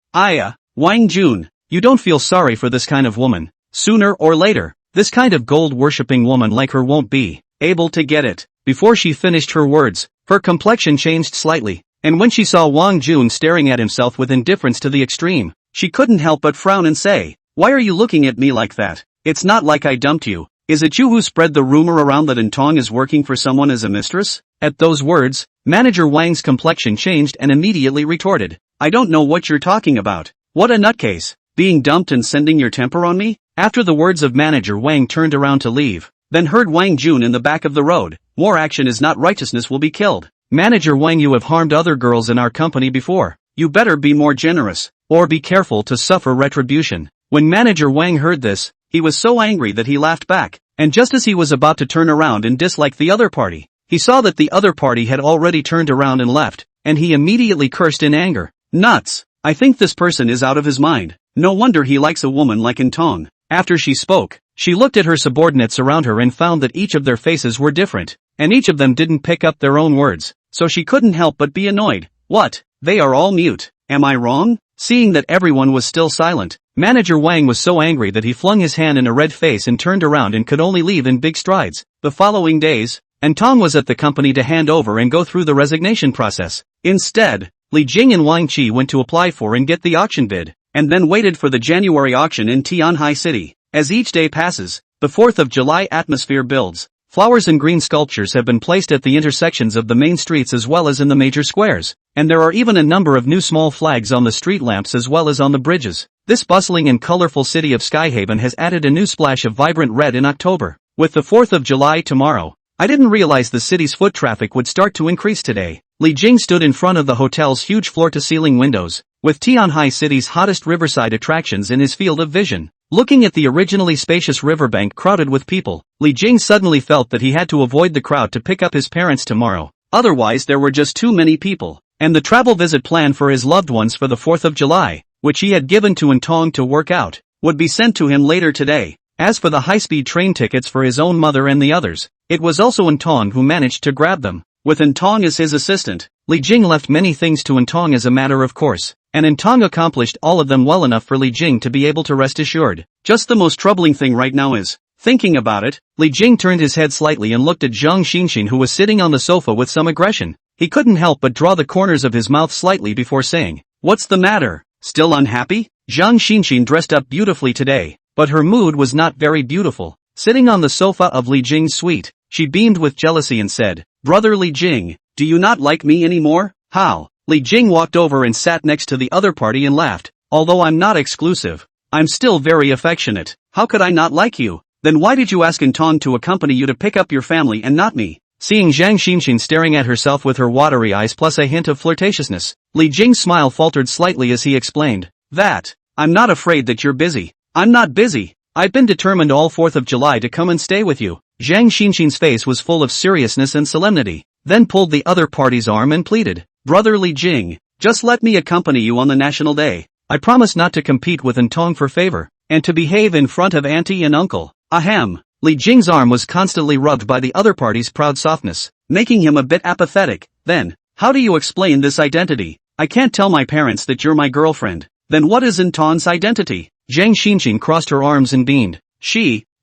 Wang Jun, you don't feel sorry for this kind of woman. Sooner or later, this kind of gold-worshipping woman like her won't be able to get it. Before she finished her words, her complexion changed slightly, and when she saw Wang Jun staring at himself with indifference to the extreme, she couldn't help but frown and say, "Why are you looking at me like that? It's not like I dumped you. Is it you who spread the rumor around that Tong is working for someone as a mistress?" At those words, Manager Wang's complexion changed and immediately retorted, "I don't know what you're talking about. What a nutcase. Being dumped and sending your temper on me?" After the words of Manager Wang turned around to leave, then heard Wang Jun in the back of the road. "More action is not righteousness will be killed. Manager Wang, you have harmed other girls in our company before. You better be more generous, or be careful to suffer retribution." When Manager Wang heard this, he was so angry that he laughed back, and just as he was about to turn around and dislike the other party, he saw that the other party had already turned around and left, and he immediately cursed in anger. "Nuts! I think this person is out of his mind. No wonder he likes a woman like Tong." After she spoke, she looked at her subordinates around her and found that each of their faces were different, and each of them didn't pick up their own words, so she couldn't help but be annoyed. "What? They are all mute. Am I wrong?" Seeing that everyone was still silent, Manager Wang was so angry that he flung his hand in a red face and turned around and could only leave in big strides. The following days, Tong was at the company to hand over and go through the resignation process. Instead, Li Jing and Wang Qi went to apply for and get the auction bid, and then waited for the January auction in Tianhai City. As each day passes, the 4th of July atmosphere builds. Flowers and green sculptures have been placed at the intersections of the main streets as well as in the major squares, and there are even a number of new small flags on the street lamps as well as on the bridges. This bustling and colorful city of Skyhaven has added a new splash of vibrant red in October. With the 4th of July tomorrow, I didn't realize the city's foot traffic would start to increase today. Li Jing stood in front of the hotel's huge floor-to-ceiling windows, with Tianhai City's hottest riverside attractions in his field of vision. Looking at the originally spacious riverbank crowded with people, Li Jing suddenly felt that he had to avoid the crowd to pick up his parents tomorrow. Otherwise there were just too many people, and the travel visit plan for his loved ones for the 4th of July, which he had given to Tong to work out, would be sent to him later today. As for the high-speed train tickets for his own mother and the others, it was also Tong who managed to grab them. With Tong as his assistant, Li Jing left many things to Tong as a matter of course, and Tong accomplished all of them well enough for Li Jing to be able to rest assured. Just the most troubling thing right now is, thinking about it, Li Jing turned his head slightly and looked at Zhang Xinxin who was sitting on the sofa with some aggression. He couldn't help but draw the corners of his mouth slightly before saying, "What's the matter? Still unhappy?" Zhang Xinxin dressed up beautifully today, but her mood was not very beautiful. Sitting on the sofa of Li Jing's suite, she beamed with jealousy and said, "Brother Li Jing, do you not like me anymore?" "How?" Li Jing walked over and sat next to the other party and laughed. "Although I'm not exclusive, I'm still very affectionate. How could I not like you? Then why did you ask Tong to accompany you to pick up your family and not me?" Seeing Zhang Xinxin staring at herself with her watery eyes plus a hint of flirtatiousness, Li Jing's smile faltered slightly as he explained, "That, I'm not afraid that you're busy. I'm not busy. I've been determined all 4th of July to come and stay with you." Zhang Xinxin's face was full of seriousness and solemnity, then pulled the other party's arm and pleaded, "Brother Li Jing, just let me accompany you on the National Day. I promise not to compete with Tong for favor, and to behave in front of auntie and uncle." Ahem. Li Jing's arm was constantly rubbed by the other party's proud softness, making him a bit apathetic. "Then, how do you explain this identity? I can't tell my parents that you're my girlfriend. Then what is Tong's identity?" Zhang Xinxin crossed her arms and beamed.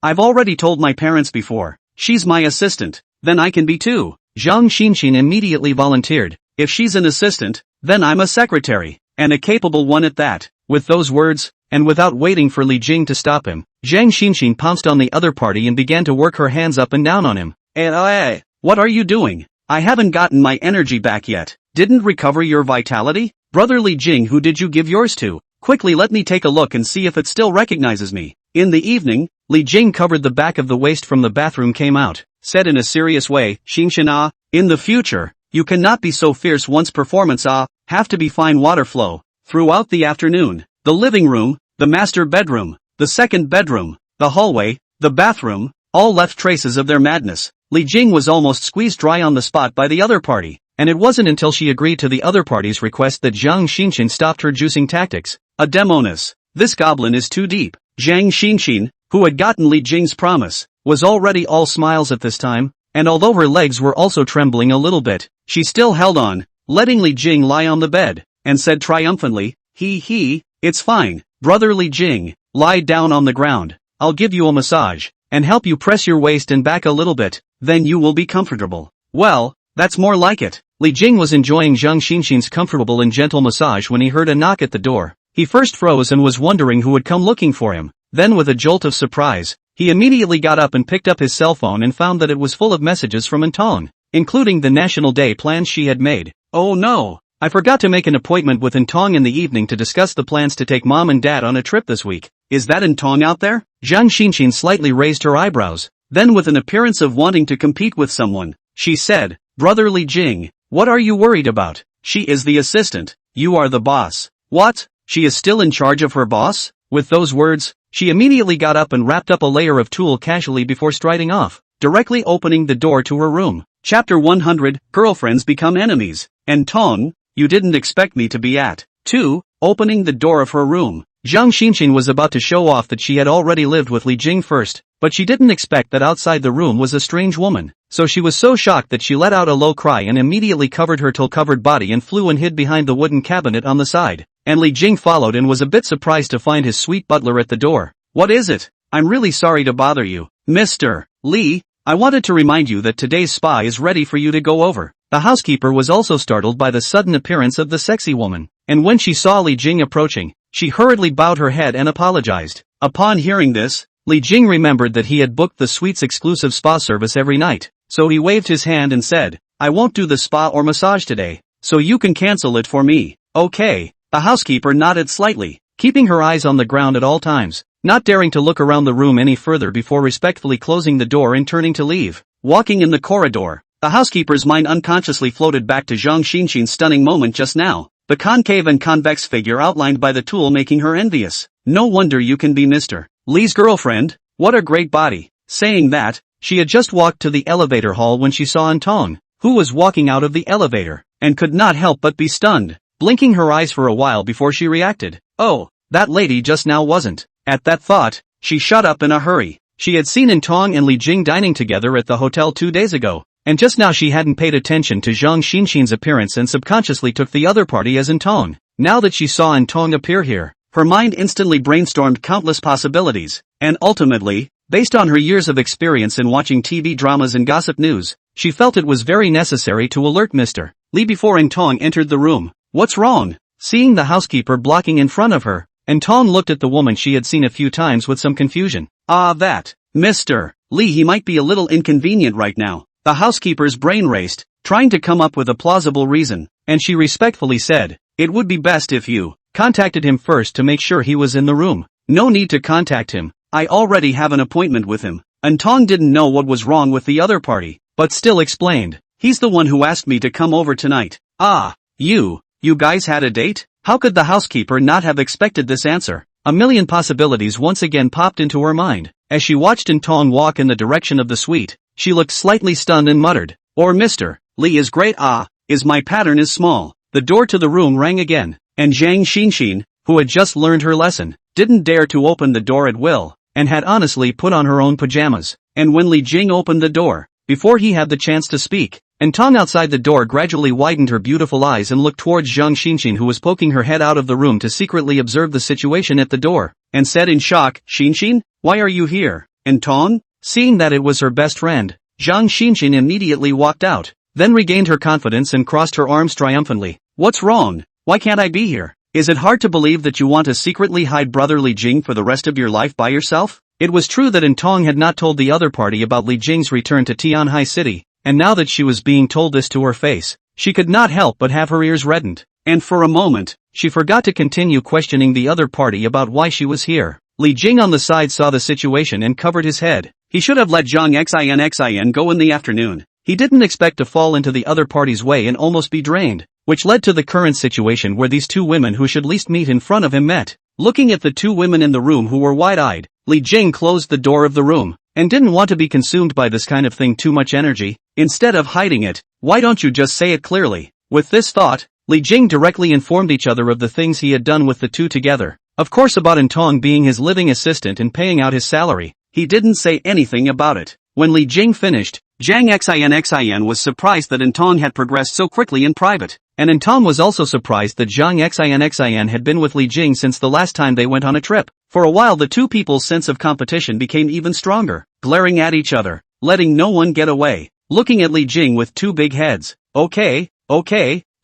I've already told my parents before. She's my assistant. Then I can be too." Zhang Xinxin immediately volunteered. "If she's an assistant, then I'm a secretary, and a capable one at that." With those words, and without waiting for Li Jing to stop him, Zhang Xinxin pounced on the other party and began to work her hands up and down on him. What are you doing? I haven't gotten my energy back yet. Didn't recover your vitality?" Brother Li Jing, who did you give yours to? Quickly let me take a look and see if it still recognizes me. In the evening, Li Jing covered the back of the waist from the bathroom, came out, said in a serious way, Xingxian ah, in the future, you cannot be so fierce once performance ah, have to be fine water flow. Throughout the afternoon, the living room, the master bedroom, the second bedroom, the hallway, the bathroom, all left traces of their madness. Li Jing was almost squeezed dry on the spot by the other party, and it wasn't until she agreed to the other party's request that Zhang Xinxin stopped her juicing tactics. A demoness. This goblin is too deep. Zhang Xinxin, who had gotten Li Jing's promise, was already all smiles at this time, and although her legs were also trembling a little bit, she still held on, letting Li Jing lie on the bed, and said triumphantly, it's fine, brother Li Jing, lie down on the ground, I'll give you a massage, and help you press your waist and back a little bit, then you will be comfortable. Well, that's more like it. Li Jing was enjoying Zhang Xinxin's comfortable and gentle massage when he heard a knock at the door. He first froze and was wondering who would come looking for him, then with a jolt of surprise, he immediately got up and picked up his cell phone and found that it was full of messages from Antong, including the National Day plans she had made. Oh no! I forgot to make an appointment with Antong in the evening to discuss the plans to take mom and dad on a trip this week. Is that Antong out there? Zhang Xinxin slightly raised her eyebrows, then with an appearance of wanting to compete with someone, she said, Brother Li Jing, what are you worried about? She is the assistant, you are the boss. What? She is still in charge of her boss? With those words, she immediately got up and wrapped up a layer of tulle casually before striding off, directly opening the door to her room. Chapter 100, Girlfriends Become Enemies. Antong, you didn't expect me to be at 2, opening the door of her room. Zhang Xinxin was about to show off that she had already lived with Li Jing first, but she didn't expect that outside the room was a strange woman, so she was so shocked that she let out a low cry and immediately covered her tulle-covered body and flew and hid behind the wooden cabinet on the side, and Li Jing followed and was a bit surprised to find his sweet butler at the door. What is it? I'm really sorry to bother you. Mr. Li, I wanted to remind you that today's spa is ready for you to go over. The housekeeper was also startled by the sudden appearance of the sexy woman, and when she saw Li Jing approaching, she hurriedly bowed her head and apologized. Upon hearing this, Li Jing remembered that he had booked the suite's exclusive spa service every night, so he waved his hand and said, I won't do the spa or massage today, so you can cancel it for me. Okay. The housekeeper nodded slightly, keeping her eyes on the ground at all times, not daring to look around the room any further before respectfully closing the door and turning to leave. Walking in the corridor, the housekeeper's mind unconsciously floated back to Zhang Xinxin's stunning moment just now, the concave and convex figure outlined by the tulle making her envious. No wonder you can be Mr. Li's girlfriend. What a great body. Saying that, she had just walked to the elevator hall when she saw Antong, who was walking out of the elevator, and could not help but be stunned, blinking her eyes for a while before she reacted. Oh, that lady just now wasn't. At that thought, she shut up in a hurry. She had seen Antong and Li Jing dining together at the hotel 2 days ago, and just now she hadn't paid attention to Zhang Xinxin's appearance and subconsciously took the other party as Antong. Now that she saw Antong appear here, her mind instantly brainstormed countless possibilities, and ultimately, based on her years of experience in watching TV dramas and gossip news, she felt it was very necessary to alert Mr. Li before Antong entered the room. What's wrong? Seeing the housekeeper blocking in front of her, Antong looked at the woman she had seen a few times with some confusion. That. Mr. Li, he might be a little inconvenient right now. The housekeeper's brain raced, trying to come up with a plausible reason, and she respectfully said, it would be best if you contacted him first to make sure he was in the room. No need to contact him, I already have an appointment with him. Antong didn't know what was wrong with the other party, but still explained, he's the one who asked me to come over tonight. You guys had a date? How could the housekeeper not have expected this answer? A million possibilities once again popped into her mind. As she watched Antong walk in the direction of the suite, she looked slightly stunned and muttered, or Mr. Li is great is my pattern is small. The door to the room rang again, and Zhang Xinxin, who had just learned her lesson, didn't dare to open the door at will, and had honestly put on her own pajamas. And when Li Jing opened the door, before he had the chance to speak, Antong outside the door gradually widened her beautiful eyes and looked towards Zhang Xinxin, who was poking her head out of the room to secretly observe the situation at the door, and said in shock, Xinxin, why are you here? Antong? Seeing that it was her best friend, Zhang Xinxin immediately walked out, then regained her confidence and crossed her arms triumphantly. What's wrong? Why can't I be here? Is it hard to believe that you want to secretly hide brother Li Jing for the rest of your life by yourself? It was true that Antong had not told the other party about Li Jing's return to Tianhai City, and now that she was being told this to her face, she could not help but have her ears reddened. And for a moment, she forgot to continue questioning the other party about why she was here. Li Jing on the side saw the situation and covered his head. He should have let Zhang Xin go in the afternoon. He didn't expect to fall into the other party's way and almost be drained, which led to the current situation where these two women who should least meet in front of him met. Looking at the two women in the room who were wide-eyed, Li Jing closed the door of the room, and didn't want to be consumed by this kind of thing too much energy. Instead of hiding it, why don't you just say it clearly? With this thought, Li Jing directly informed each other of the things he had done with the two together. Of course about Intong being his living assistant and paying out his salary. He didn't say anything about it. When Li Jing finished, Zhang Xin was surprised that Intong had progressed so quickly in private. And Intong was also surprised that Zhang Xin had been with Li Jing since the last time they went on a trip. For a while the two people's sense of competition became even stronger, glaring at each other, letting no one get away, looking at Li Jing with two big heads. Okay,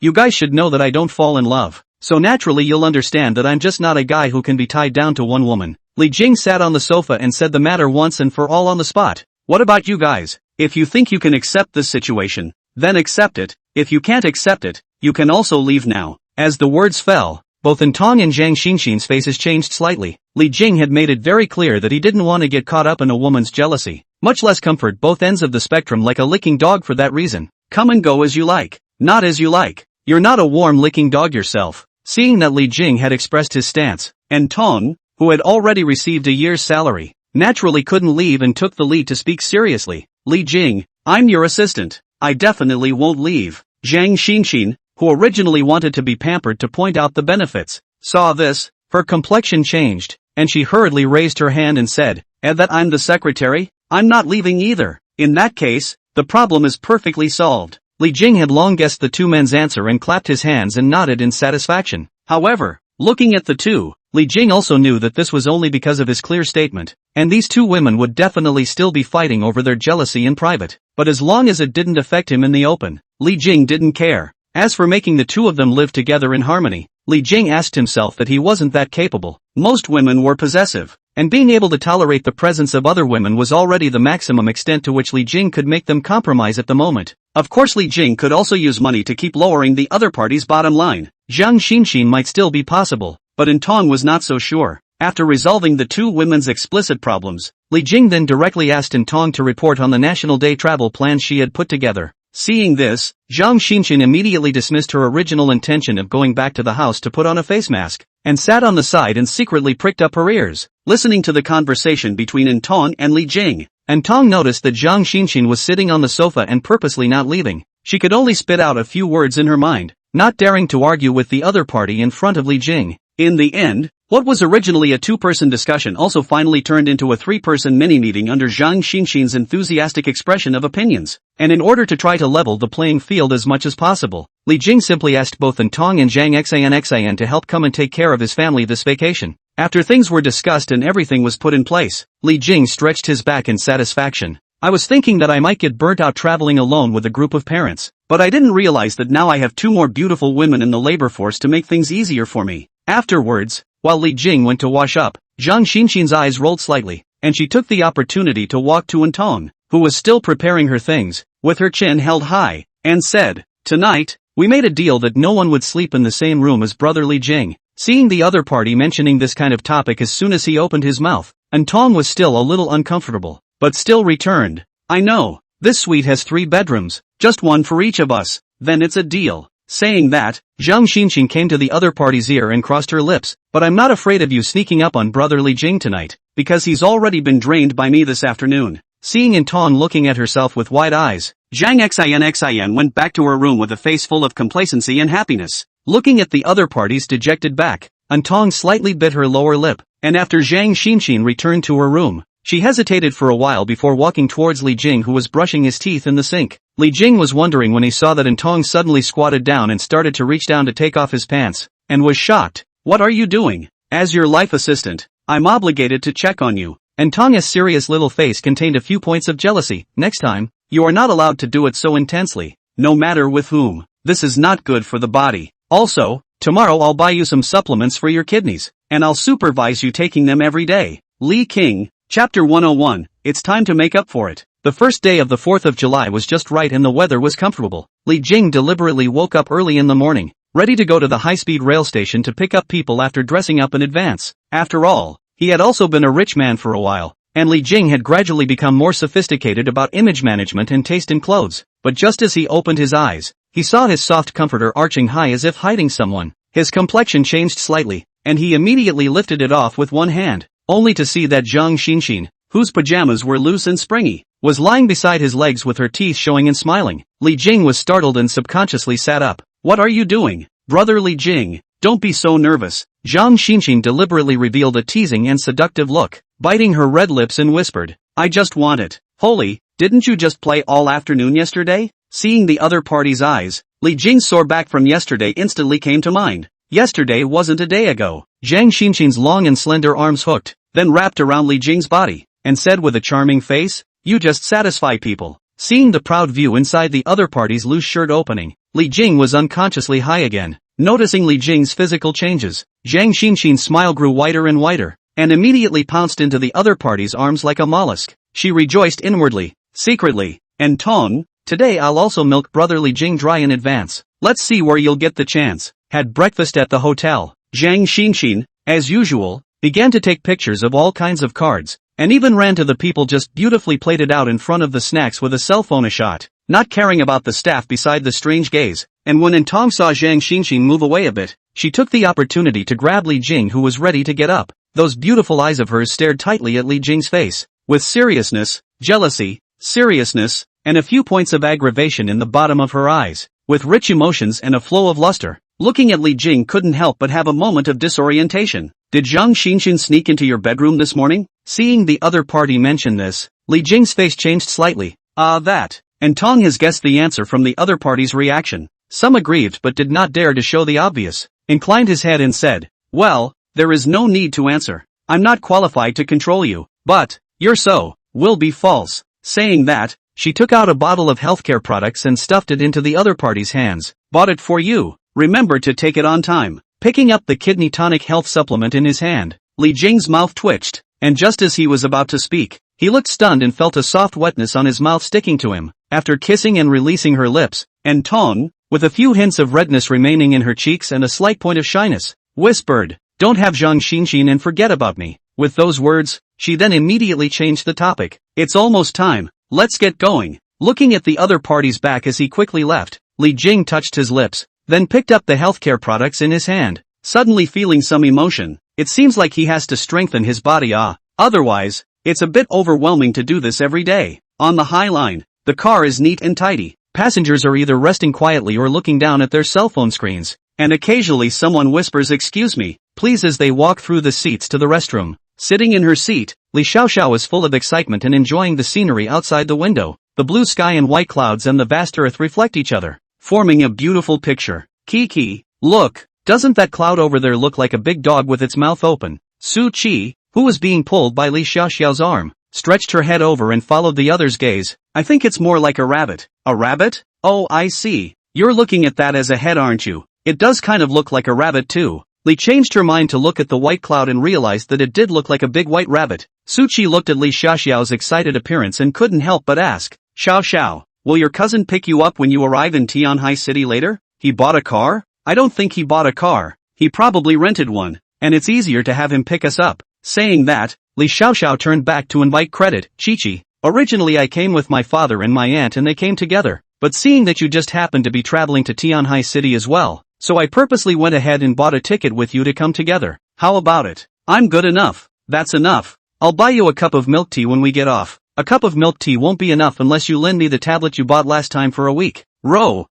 you guys should know that I don't fall in love. So naturally you'll understand that I'm just not a guy who can be tied down to one woman. Li Jing sat on the sofa and said the matter once and for all on the spot. What about you guys? If you think you can accept this situation, then accept it. If you can't accept it, you can also leave now. As the words fell, both Intong and Zhang Xinxin's faces changed slightly. Li Jing had made it very clear that he didn't want to get caught up in a woman's jealousy, much less comfort both ends of the spectrum like a licking dog for that reason. Come and go as you like, not as you like. You're not a warm licking dog yourself. Seeing that Li Jing had expressed his stance, and Tong, who had already received a year's salary, naturally couldn't leave and took the lead to speak seriously. Li Jing, I'm your assistant. I definitely won't leave. Zhang Xinxin, who originally wanted to be pampered to point out the benefits, saw this, her complexion changed, and she hurriedly raised her hand and said, that I'm the secretary? I'm not leaving either. In that case, the problem is perfectly solved. Li Jing had long guessed the two men's answer and clapped his hands and nodded in satisfaction. However, looking at the two, Li Jing also knew that this was only because of his clear statement, and these two women would definitely still be fighting over their jealousy in private. But as long as it didn't affect him in the open, Li Jing didn't care. As for making the two of them live together in harmony, Li Jing asked himself that he wasn't that capable. Most women were possessive, and being able to tolerate the presence of other women was already the maximum extent to which Li Jing could make them compromise at the moment. Of course Li Jing could also use money to keep lowering the other party's bottom line. Zhang Xinxin might still be possible, but Intong was not so sure. After resolving the two women's explicit problems, Li Jing then directly asked Intong to report on the National Day travel plans she had put together. Seeing this, Zhang Xinxin immediately dismissed her original intention of going back to the house to put on a face mask, and sat on the side and secretly pricked up her ears, listening to the conversation between Intong and Li Jing. Intong noticed that Zhang Xinxin was sitting on the sofa and purposely not leaving. She could only spit out a few words in her mind, not daring to argue with the other party in front of Li Jing. In the end, what was originally a two-person discussion also finally turned into a three-person mini-meeting under Zhang Xinxin's enthusiastic expression of opinions. And in order to try to level the playing field as much as possible, Li Jing simply asked both Intong and Zhang Xin to help come and take care of his family this vacation. After things were discussed and everything was put in place, Li Jing stretched his back in satisfaction. I was thinking that I might get burnt out traveling alone with a group of parents, but I didn't realize that now I have two more beautiful women in the labor force to make things easier for me. Afterwards, while Li Jing went to wash up, Zhang Xinxin's eyes rolled slightly, and she took the opportunity to walk to Intong, who was still preparing her things, with her chin held high, and said, "Tonight, we made a deal that no one would sleep in the same room as brother Li Jing." Seeing the other party mentioning this kind of topic as soon as he opened his mouth, Intong was still a little uncomfortable, but still returned, "I know, this suite has 3 bedrooms, just one for each of us, then it's a deal." Saying that, Zhang Xinxin came to the other party's ear and crossed her lips, "But I'm not afraid of you sneaking up on brother Li Jing tonight, because he's already been drained by me this afternoon." Seeing Intong looking at herself with wide eyes, Zhang Xin went back to her room with a face full of complacency and happiness. Looking at the other party's dejected back, Intong slightly bit her lower lip, and after Zhang Xinxin returned to her room, she hesitated for a while before walking towards Li Jing, who was brushing his teeth in the sink. Li Jing was wondering when he saw that Intong suddenly squatted down and started to reach down to take off his pants, and was shocked. "What are you doing? As your life assistant, I'm obligated to check on you." Intong's serious little face contained a few points of jealousy. "Next time, you are not allowed to do it so intensely, no matter with whom. This is not good for the body. Also, tomorrow I'll buy you some supplements for your kidneys, and I'll supervise you taking them every day." Li King, Chapter 101, It's time to make up for it. The first day of the 4th of July was just right and the weather was comfortable. Li Jing deliberately woke up early in the morning, ready to go to the high-speed rail station to pick up people after dressing up in advance. After all, he had also been a rich man for a while, and Li Jing had gradually become more sophisticated about image management and taste in clothes. But just as he opened his eyes, he saw his soft comforter arching high as if hiding someone. His complexion changed slightly, and he immediately lifted it off with one hand, only to see that Zhang Xinxin, whose pajamas were loose and springy, was lying beside his legs with her teeth showing and smiling. Li Jing was startled and subconsciously sat up. "What are you doing, brother Li Jing? Don't be so nervous." Zhang Xinxin deliberately revealed a teasing and seductive look, biting her red lips and whispered, "I just want it." "Holy, didn't you just play all afternoon yesterday?" Seeing the other party's eyes, Li Jing's sore back from yesterday instantly came to mind. Yesterday wasn't a day ago. Zhang Xinxin's long and slender arms hooked, then wrapped around Li Jing's body, and said with a charming face, "You just satisfy people." Seeing the proud view inside the other party's loose shirt opening, Li Jing was unconsciously high again. Noticing Li Jing's physical changes, Zhang Xinxin's smile grew wider and wider, and immediately pounced into the other party's arms like a mollusk. She rejoiced inwardly, secretly, and Tong, "Today I'll also milk brother Li Jing dry in advance. Let's see where you'll get the chance." Had breakfast at the hotel. Zhang Xinxin, as usual, began to take pictures of all kinds of cards, and even ran to the people just beautifully plated out in front of the snacks with a cell phone shot, not caring about the staff beside the strange gaze. And when Tong saw Zhang Xinxin move away a bit, she took the opportunity to grab Li Jing, who was ready to get up. Those beautiful eyes of hers stared tightly at Li Jing's face, with seriousness, jealousy, seriousness, and a few points of aggravation in the bottom of her eyes, with rich emotions and a flow of luster. Looking at Li Jing couldn't help but have a moment of disorientation. "Did Zhang Xinxin sneak into your bedroom this morning?" Seeing the other party mention this, Li Jing's face changed slightly. That. And Tong has guessed the answer from the other party's reaction. Some aggrieved but did not dare to show the obvious, inclined his head and said, "Well, there is no need to answer. I'm not qualified to control you, but, your so, will be false." Saying that, she took out a bottle of healthcare products and stuffed it into the other party's hands. "Bought it for you. Remember to take it on time." Picking up the kidney tonic health supplement in his hand, Li Jing's mouth twitched, and just as he was about to speak, he looked stunned and felt a soft wetness on his mouth sticking to him. After kissing and releasing her lips, and Tong, with a few hints of redness remaining in her cheeks and a slight point of shyness, whispered, "Don't have Zhang Xinxin and forget about me." With those words, she then immediately changed the topic. "It's almost time, let's get going." Looking at the other party's back as he quickly left, Li Jing touched his lips, then picked up the healthcare products in his hand, suddenly feeling some emotion. It seems like he has to strengthen his body, otherwise, it's a bit overwhelming to do this every day. On the High Line, the car is neat and tidy. Passengers are either resting quietly or looking down at their cell phone screens, and occasionally someone whispers "excuse me, please" as they walk through the seats to the restroom. Sitting in her seat, Li Xiaoxiao is full of excitement and enjoying the scenery outside the window. The blue sky and white clouds and the vast earth reflect each other, forming a beautiful picture. "Kiki, look, doesn't that cloud over there look like a big dog with its mouth open?" Su Qi, who was being pulled by Li Xiaoxiao's arm, stretched her head over and followed the other's gaze. "I think it's more like a rabbit." "A rabbit? Oh, I see. You're looking at that as a head, aren't you? It does kind of look like a rabbit too." Li changed her mind to look at the white cloud and realized that it did look like a big white rabbit. Su Qi looked at Li Xiaoxiao's excited appearance and couldn't help but ask, "Xiao, will your cousin pick you up when you arrive in Tianhai City later?" "He bought a car?" "I don't think he bought a car. He probably rented one, and it's easier to have him pick us up." Saying that, Li Xiaoxiao turned back to invite credit. "Chichi, originally I came with my father and my aunt and they came together, but seeing that you just happened to be traveling to Tianhai City as well, so I purposely went ahead and bought a ticket with you to come together. How about it?" "I'm good enough." "That's enough. I'll buy you a cup of milk tea when we get off." "A cup of milk tea won't be enough unless you lend me the tablet you bought last time for a week." Row.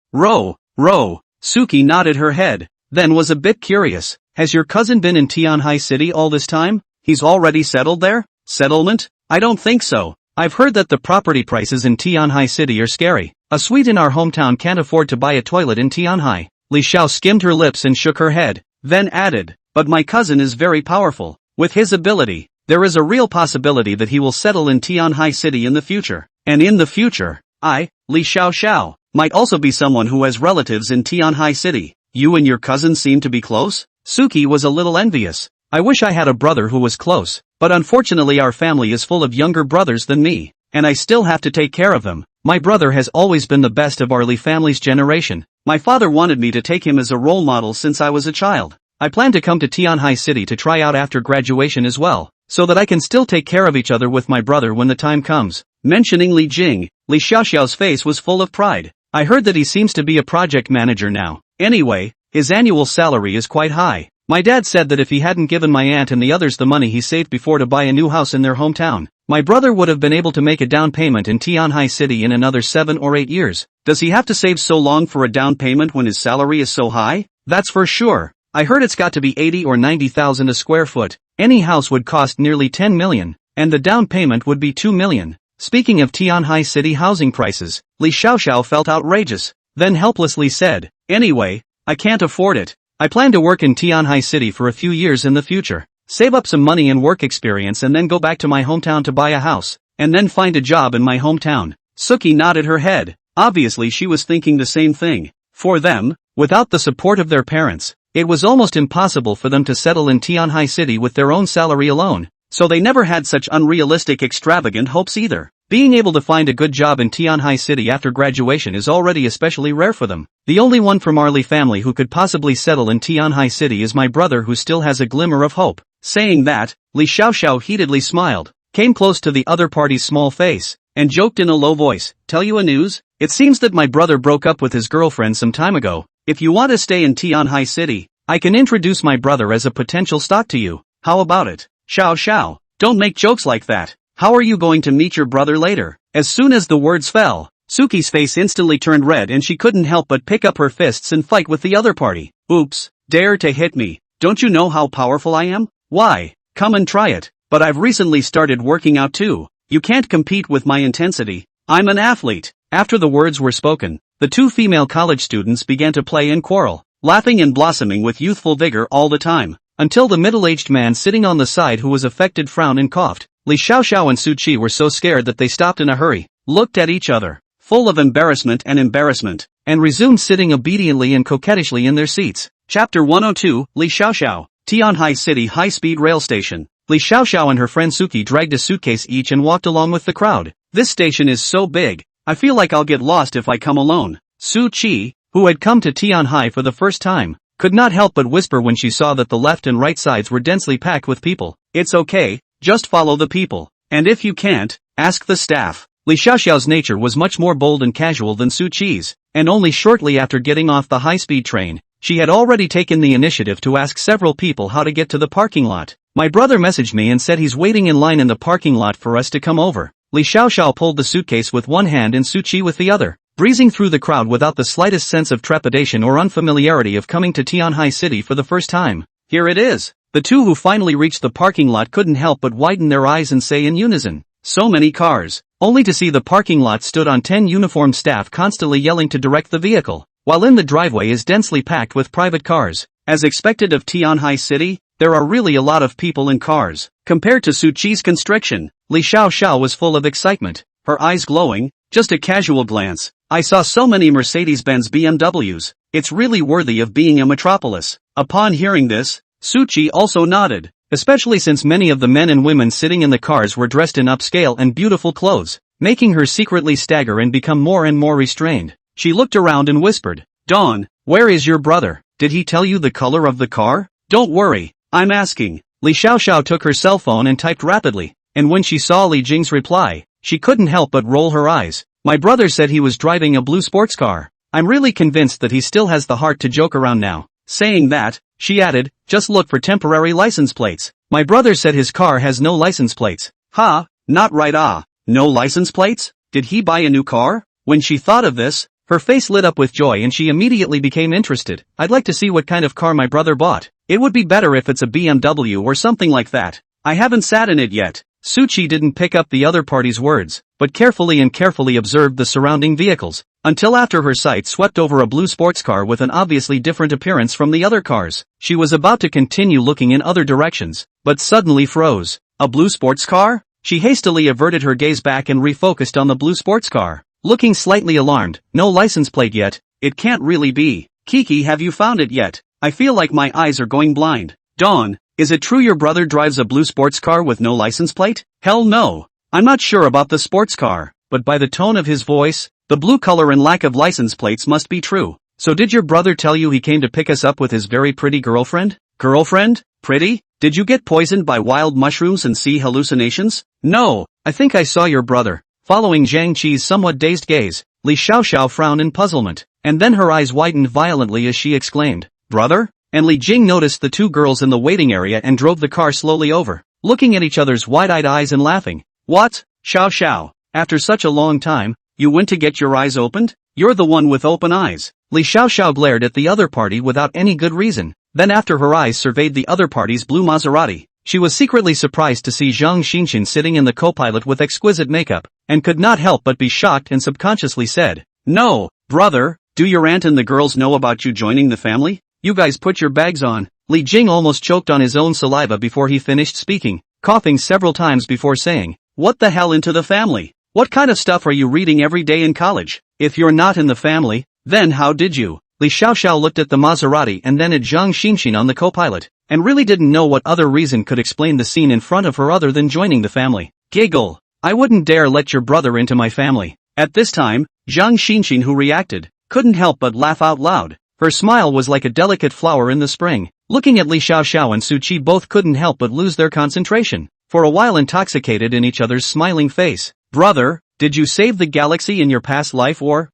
Suki nodded her head, then was a bit curious. "Has your cousin been in Tianhai City all this time? He's already settled there?" "Settlement? I don't think so. I've heard that the property prices in Tianhai City are scary. A Swede in our hometown can't afford to buy a toilet in Tianhai." Li Xiao skimmed her lips and shook her head, then added, "But my cousin is very powerful. With his ability, there is a real possibility that he will settle in Tianhai City in the future. And in the future, I, Li Xiao, might also be someone who has relatives in Tianhai City." "You and your cousin seem to be close?" Suki was a little envious. "I wish I had a brother who was close, but unfortunately our family is full of younger brothers than me, and I still have to take care of them. My brother has always been the best of our Lee family's generation. My father wanted me to take him as a role model since I was a child. I plan to come to Tianhai City to try out after graduation as well, so that I can still take care of each other with my brother when the time comes. Mentioning Li Jing, Li Xiaoxiao's face was full of pride. I heard that he seems to be a project manager now. Anyway, his annual salary is quite high. My dad said that if he hadn't given my aunt and the others the money he saved before to buy a new house in their hometown, my brother would have been able to make a down payment in Tianhai City in another 7 or 8 years. Does he have to save so long for a down payment when his salary is so high? That's for sure. I heard it's got to be 80 or 90,000 a square foot. Any house would cost nearly 10 million, and the down payment would be 2 million. Speaking of Tianhai City housing prices, Li Xiaoxiao felt outrageous, then helplessly said, "Anyway, I can't afford it. I plan to work in Tianhai City for a few years in the future, save up some money and work experience and then go back to my hometown to buy a house, and then find a job in my hometown." Suki nodded her head. Obviously she was thinking the same thing. For them, without the support of their parents, it was almost impossible for them to settle in Tianhai City with their own salary alone, so they never had such unrealistic extravagant hopes either. Being able to find a good job in Tianhai City after graduation is already especially rare for them. The only one from our Lee family who could possibly settle in Tianhai City is my brother, who still has a glimmer of hope. Saying that, Li Xiaoxiao heatedly smiled, came close to the other party's small face, and joked in a low voice, "Tell you a news? It seems that my brother broke up with his girlfriend some time ago. If you want to stay in Tianhai City, I can introduce my brother as a potential stock to you. How about it?" "Xiao, don't make jokes like that. How are you going to meet your brother later?" As soon as the words fell, Suki's face instantly turned red and she couldn't help but pick up her fists and fight with the other party. "Oops, dare to hit me. Don't you know how powerful I am? Why, come and try it. But I've recently started working out too. You can't compete with my intensity. I'm an athlete." After the words were spoken, the two female college students began to play and quarrel, laughing and blossoming with youthful vigor all the time, until the middle-aged man sitting on the side who was affected frowned and coughed. Li Xiaoxiao and Su Qi were so scared that they stopped in a hurry, looked at each other, full of embarrassment, and resumed sitting obediently and coquettishly in their seats. Chapter 102, Li Xiaoxiao, Tianhai City High-Speed Rail Station. Li Xiaoxiao and her friend Suki dragged a suitcase each and walked along with the crowd. "This station is so big, I feel like I'll get lost if I come alone." Su Qi, who had come to Tianhai for the first time, could not help but whisper when she saw that the left and right sides were densely packed with people. "It's okay. Just follow the people. And if you can't, ask the staff." Li Xiaoxiao's nature was much more bold and casual than Su Qi's, and only shortly after getting off the high-speed train, she had already taken the initiative to ask several people how to get to the parking lot. "My brother messaged me and said he's waiting in line in the parking lot for us to come over." Li Xiaoxiao pulled the suitcase with one hand and Su Qi with the other, breezing through the crowd without the slightest sense of trepidation or unfamiliarity of coming to Tianhai City for the first time. "Here it is." The two who finally reached the parking lot couldn't help but widen their eyes and say in unison, "So many cars," only to see the parking lot stood on 10 uniformed staff constantly yelling to direct the vehicle, while in the driveway is densely packed with private cars. As expected of Tianhai City, there are really a lot of people and cars. Compared to Su Qi's constriction, Li Xiaoxiao was full of excitement, her eyes glowing. "Just a casual glance, I saw so many Mercedes-Benz BMWs, it's really worthy of being a metropolis." Upon hearing this, Su Qi also nodded, especially since many of the men and women sitting in the cars were dressed in upscale and beautiful clothes, making her secretly stagger and become more and more restrained. She looked around and whispered, "Dawn, where is your brother? Did he tell you the color of the car?" "Don't worry, I'm asking." Li Xiaoxiao took her cell phone and typed rapidly, and when she saw Li Jing's reply, she couldn't help but roll her eyes. "My brother said he was driving a blue sports car. I'm really convinced that he still has the heart to joke around now." Saying that, she added, "Just look for temporary license plates. My brother said his car has no license plates." "Ha, not right. No license plates? Did he buy a new car?" When she thought of this, her face lit up with joy and she immediately became interested. "I'd like to see what kind of car my brother bought. It would be better if it's a BMW or something like that. I haven't sat in it yet." Su Qi didn't pick up the other party's words, but carefully observed the surrounding vehicles, until after her sight swept over a blue sports car with an obviously different appearance from the other cars. She was about to continue looking in other directions, but suddenly froze. "A blue sports car?" She hastily averted her gaze back and refocused on the blue sports car, looking slightly alarmed. "No license plate yet? It can't really be. Kiki, have you found it yet? I feel like my eyes are going blind." "Dawn, is it true your brother drives a blue sports car with no license plate?" "Hell no. I'm not sure about the sports car. but by the tone of his voice, the blue color and lack of license plates must be true. So did your brother tell you he came to pick us up with his very pretty girlfriend? Girlfriend? Pretty? Did you get poisoned by wild mushrooms and see hallucinations? No, I think I saw your brother. Following Zhang Qi's somewhat dazed gaze, Li Xiaoxiao frowned in puzzlement, and then her eyes widened violently as she exclaimed, "Brother?" And Li Jing noticed the two girls in the waiting area and drove the car slowly over, looking at each other's wide-eyed eyes and laughing. "What? Xiao, after such a long time, you went to get your eyes opened? You're the one with open eyes." Li Xiaoxiao glared at the other party without any good reason. Then after her eyes surveyed the other party's blue Maserati, she was secretly surprised to see Zhang Xinxin sitting in the co-pilot with exquisite makeup, and could not help but be shocked and subconsciously said, "No, brother, do your aunt and the girls know about you joining the family? You guys put your bags on." Li Jing almost choked on his own saliva before he finished speaking, coughing several times before saying, "What the hell into the family? What kind of stuff are you reading every day in college? If you're not in the family, then how did you?" Li Xiaoxiao looked at the Maserati and then at Zhang Xinxin on the co-pilot, and really didn't know what other reason could explain the scene in front of her other than joining the family. Giggle. "I wouldn't dare let your brother into my family." At this time, Zhang Xinxin, who reacted, couldn't help but laugh out loud. Her smile was like a delicate flower in the spring. Looking at Li Xiaoxiao and Su Qi, both couldn't help but lose their concentration, for a while intoxicated in each other's smiling face. "Brother, did you save the galaxy in your past life or,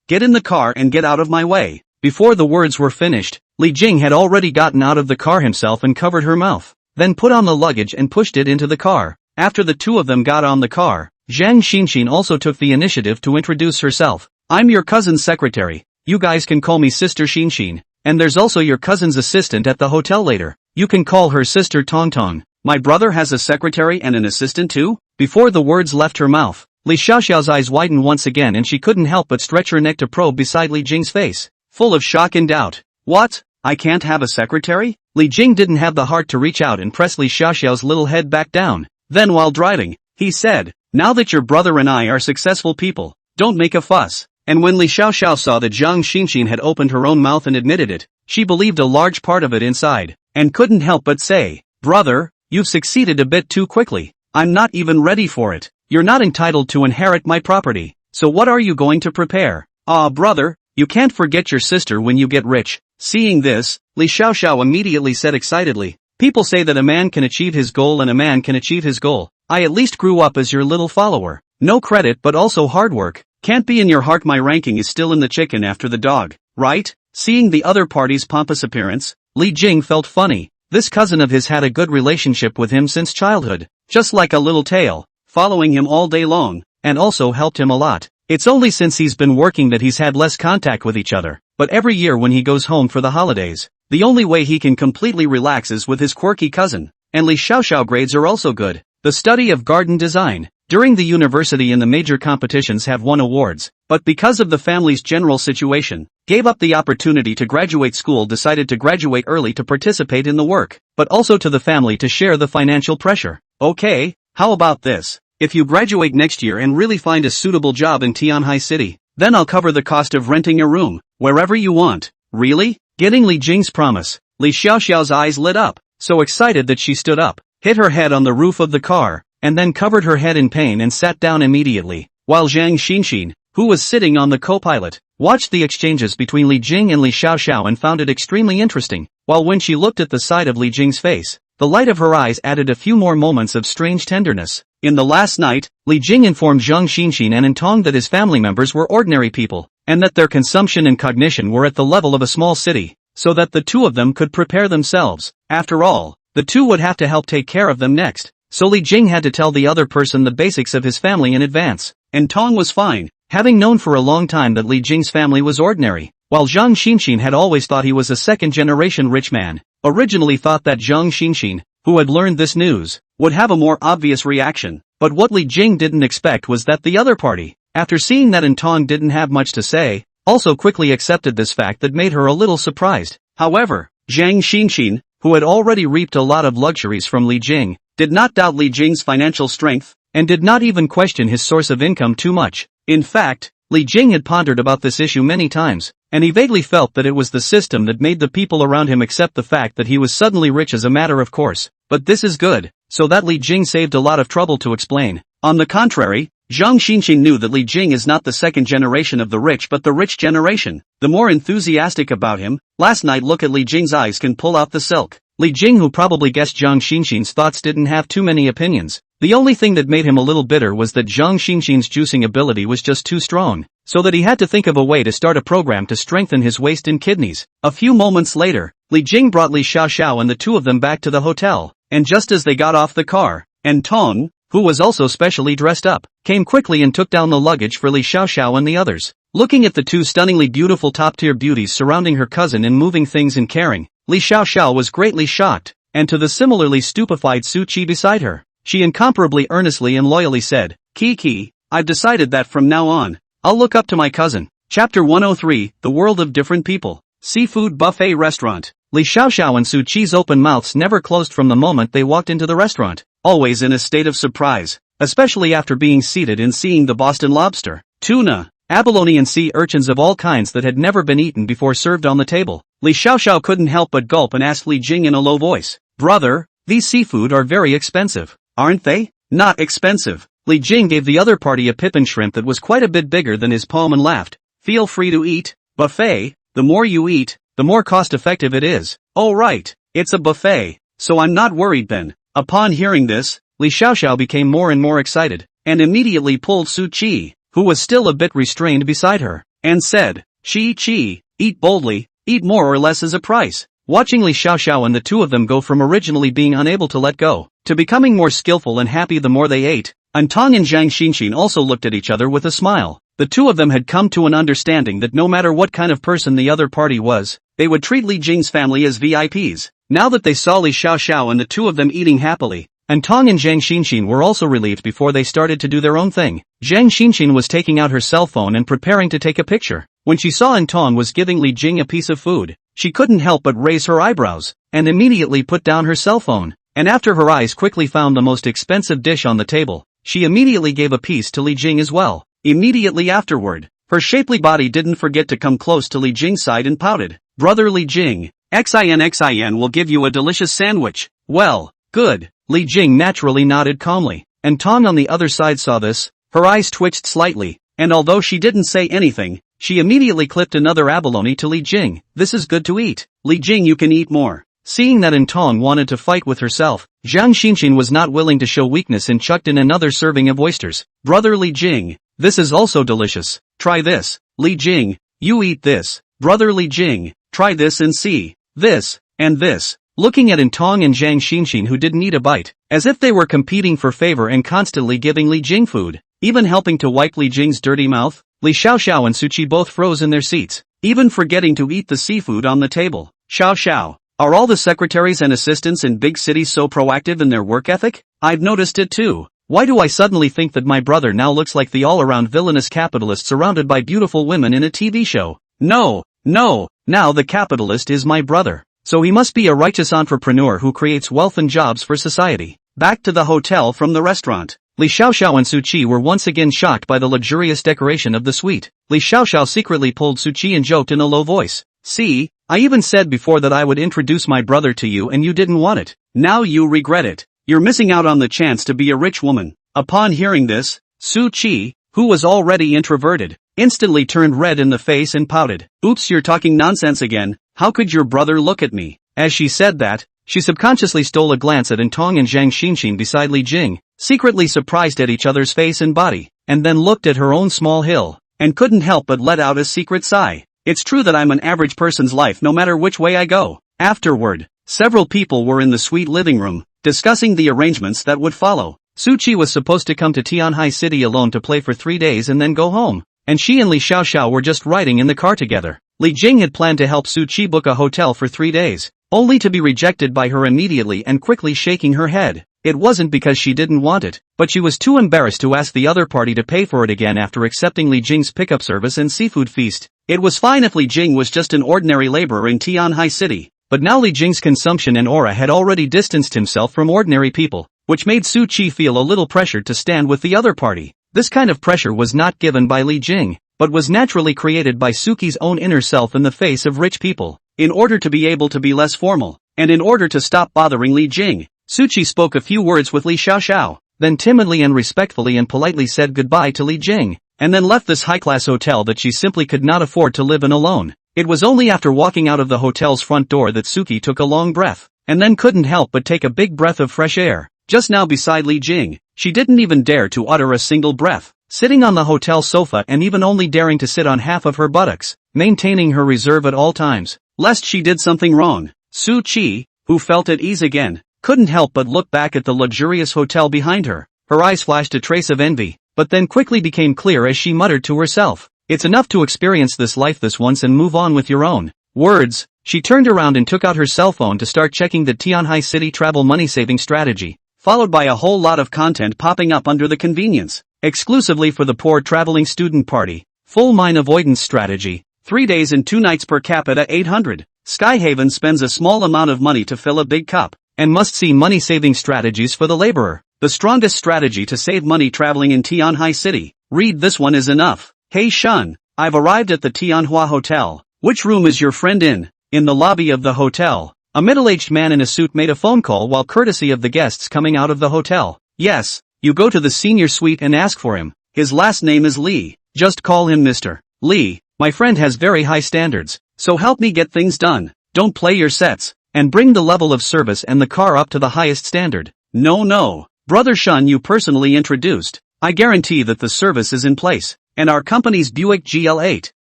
get in the car and get out of my way?" Before the words were finished, Li Jing had already gotten out of the car himself and covered her mouth, then put on the luggage and pushed it into the car. After the two of them got on the car, Zhang Xinxin also took the initiative to introduce herself. "I'm your cousin's secretary. You guys can call me Sister Xinxin. And there's also your cousin's assistant at the hotel later. You can call her Sister Tong Tong." "My brother has a secretary and an assistant too?" Before the words left her mouth, Li Xiaoxiao's eyes widened once again and she couldn't help but stretch her neck to probe beside Li Jing's face, full of shock and doubt. "What? I can't have a secretary?" Li Jing didn't have the heart to reach out and press Li Xiaoxiao's little head back down. Then while driving, he said, "Now that your brother and I are successful people, don't make a fuss." And when Li Xiaoxiao saw that Zhang Xinxin had opened her own mouth and admitted it, she believed a large part of it inside, and couldn't help but say, "Brother, you've succeeded a bit too quickly. I'm not even ready for it. You're not entitled to inherit my property. So what are you going to prepare?" Brother, you can't forget your sister when you get rich." Seeing this, Li Xiaoxiao immediately said excitedly, "People say that a man can achieve his goal and a man can achieve his goal. I at least grew up as your little follower. No credit but also hard work. Can't be in your heart. My ranking is still in the chicken after the dog, right?" Seeing the other party's pompous appearance, Li Jing felt funny. This cousin of his had a good relationship with him since childhood, just like a little tail, following him all day long, and also helped him a lot. It's only since he's been working that he's had less contact with each other, but every year when he goes home for the holidays, the only way he can completely relax is with his quirky cousin. And Li Xiaoxiao grades are also good. The study of garden design during the university in the major competitions have won awards, but because of the family's general situation, gave up the opportunity to graduate school, decided to graduate early to participate in the work, but also to the family to share the financial pressure. "Okay, how about this? If you graduate next year and really find a suitable job in Tianhai City, then I'll cover the cost of renting a room, wherever you want." "Really?" Getting Li Jing's promise, Li Xiaoxiao's eyes lit up, so excited that she stood up, hit her head on the roof of the car, and then covered her head in pain and sat down immediately, while Zhang Xinxin, who was sitting on the co-pilot, watched the exchanges between Li Jing and Li Xiaoxiao and found it extremely interesting, while when she looked at the side of Li Jing's face, the light of her eyes added a few more moments of strange tenderness. In the last night, Li Jing informed Zhang Xinxin and Intong that his family members were ordinary people, and that their consumption and cognition were at the level of a small city, so that the two of them could prepare themselves. After all, the two would have to help take care of them next. So Li Jing had to tell the other person the basics of his family in advance, and Tong was fine, having known for a long time that Li Jing's family was ordinary, while Zhang Xinxin had always thought he was a second-generation rich man. Originally thought that Zhang Xinxin, who had learned this news, would have a more obvious reaction, but what Li Jing didn't expect was that the other party, after seeing that Tong didn't have much to say, also quickly accepted this fact that made her a little surprised. However, Zhang Xinxin, who had already reaped a lot of luxuries from Li Jing, did not doubt Li Jing's financial strength, and did not even question his source of income too much. In fact, Li Jing had pondered about this issue many times, and he vaguely felt that it was the system that made the people around him accept the fact that he was suddenly rich as a matter of course. But this is good, so that Li Jing saved a lot of trouble to explain. On the contrary, Zhang Xinxin knew that Li Jing is not the second generation of the rich but the rich generation. The more enthusiastic about him, last night look at Li Jing's eyes can pull out the silk. Li Jing, who probably guessed Zhang Xinxin's thoughts, didn't have too many opinions. The only thing that made him a little bitter was that Zhang Xinxin's juicing ability was just too strong, so that he had to think of a way to start a program to strengthen his waist and kidneys. A few moments later, Li Jing brought Li Xiaoxiao and the two of them back to the hotel, and just as they got off the car, Tong, who was also specially dressed up, came quickly and took down the luggage for Li Xiaoxiao and the others. Looking at the two stunningly beautiful top-tier beauties surrounding her cousin and moving things and caring, Li Xiaoxiao was greatly shocked, and to the similarly stupefied Su Qi beside her, she incomparably earnestly and loyally said, Kiki, I've decided that from now on, I'll look up to my cousin. Chapter 103, The World of Different People. Seafood Buffet Restaurant. Li Xiaoxiao and Su Qi's open mouths never closed from the moment they walked into the restaurant, always in a state of surprise, especially after being seated and seeing the Boston lobster, tuna, abalone and sea urchins of all kinds that had never been eaten before served on the table. Li Xiaoxiao couldn't help but gulp and asked Li Jing in a low voice, Brother, these seafood are very expensive, aren't they? Not expensive. Li Jing gave the other party a pippin shrimp that was quite a bit bigger than his palm and laughed. Feel free to eat. Buffet, the more you eat, the more cost-effective it is. Oh right, it's a buffet, so I'm not worried then. Upon hearing this, Li Xiaoxiao became more and more excited, and immediately pulled Su Qi, who was still a bit restrained beside her, and said, Qi, eat boldly, eat more or less as a price. Watching Li Xiaoxiao and the two of them go from originally being unable to let go, to becoming more skillful and happy the more they ate, Tong and Zhang Xinxin also looked at each other with a smile. The two of them had come to an understanding that no matter what kind of person the other party was, they would treat Li Jing's family as VIPs. Now that they saw Li Xiaoxiao and the two of them eating happily, Tong and Zhang Xinxin were also relieved before they started to do their own thing. Zhang Xinxin was taking out her cell phone and preparing to take a picture. When she saw Tong was giving Li Jing a piece of food, she couldn't help but raise her eyebrows, and immediately put down her cell phone. And after her eyes quickly found the most expensive dish on the table, she immediately gave a piece to Li Jing as well. Immediately afterward, her shapely body didn't forget to come close to Li Jing's side and pouted, Brother Li Jing, xin will give you a delicious sandwich. Well, good. Li Jing naturally nodded calmly, and Tong on the other side saw this. Her eyes twitched slightly, and although she didn't say anything, she immediately clipped another abalone to Li Jing. This is good to eat. Li Jing, you can eat more. Seeing that Tong wanted to fight with herself, Zhang Xinxin was not willing to show weakness and chucked in another serving of oysters. Brother Li Jing, this is also delicious. Try this. Li Jing, you eat this. Brother Li Jing, try this and see. This, and this. Looking at Tong and Zhang Xinxin, who didn't eat a bite, as if they were competing for favor and constantly giving Li Jing food, even helping to wipe Li Jing's dirty mouth, Li Xiaoxiao and Su Qi both froze in their seats, even forgetting to eat the seafood on the table. Xiaoxiao, are all the secretaries and assistants in big cities so proactive in their work ethic? I've noticed it too. Why do I suddenly think that my brother now looks like the all-around villainous capitalist surrounded by beautiful women in a TV show? No, now the capitalist is my brother. So he must be a righteous entrepreneur who creates wealth and jobs for society. Back to the hotel from the restaurant. Li Xiaoxiao and Su Qi were once again shocked by the luxurious decoration of the suite. Li Xiaoxiao secretly pulled Su Qi and joked in a low voice. See, I even said before that I would introduce my brother to you and you didn't want it. Now you regret it. You're missing out on the chance to be a rich woman. Upon hearing this, Su Qi, who was already introverted, instantly turned red in the face and pouted. Oops, you're talking nonsense again. How could your brother look at me? As she said that, she subconsciously stole a glance at Tong and Zhang Xinxin beside Li Jing, secretly surprised at each other's face and body, and then looked at her own small hill, and couldn't help but let out a secret sigh. It's true that I'm an average person's life no matter which way I go. Afterward, several people were in the suite living room, discussing the arrangements that would follow. Su Qi was supposed to come to Tianhai City alone to play for 3 days and then go home, and she and Li Xiaoxiao were just riding in the car together. Li Jing had planned to help Su Qi book a hotel for 3 days, only to be rejected by her immediately and quickly shaking her head. It wasn't because she didn't want it, but she was too embarrassed to ask the other party to pay for it again after accepting Li Jing's pickup service and seafood feast. It was fine if Li Jing was just an ordinary laborer in Tianhai City, but now Li Jing's consumption and aura had already distanced himself from ordinary people, which made Su Qi feel a little pressured to stand with the other party. This kind of pressure was not given by Li Jing, but was naturally created by Suki's own inner self in the face of rich people. In order to be able to be less formal, and in order to stop bothering Li Jing, Su Qi spoke a few words with Li Xiaoxiao. then timidly and respectfully and politely said goodbye to Li Jing, and then left this high-class hotel that she simply could not afford to live in alone. It was only after walking out of the hotel's front door that Suki took a long breath, and then couldn't help but take a big breath of fresh air. Just now beside Li Jing, she didn't even dare to utter a single breath, sitting on the hotel sofa and even only daring to sit on half of her buttocks, maintaining her reserve at all times, lest she did something wrong. Su Qi, who felt at ease again, couldn't help but look back at the luxurious hotel behind her. Her eyes flashed a trace of envy, but then quickly became clear as she muttered to herself, "It's enough to experience this life this once and move on with your own." Words. She turned around and took out her cell phone to start checking the Tianhai City travel money-saving strategy, followed by a whole lot of content popping up under the convenience, exclusively for the poor traveling student party. Full mine avoidance strategy. 3 days and 2 nights per capita 800. Skyhaven spends a small amount of money to fill a big cup, and must-see money-saving strategies for the laborer. The strongest strategy to save money traveling in Tianhai City. Read this one is enough. Hey Shun, I've arrived at the Tianhua Hotel. Which room is your friend in? In the lobby of the hotel, a middle-aged man in a suit made a phone call while courtesy of the guests coming out of the hotel. Yes, you go to the senior suite and ask for him. His last name is Lee. Just call him Mr. Lee. My friend has very high standards, so help me get things done. Don't play your sets, and bring the level of service and the car up to the highest standard. No. Brother Shun you personally introduced. I guarantee that the service is in place, and our company's Buick GL8,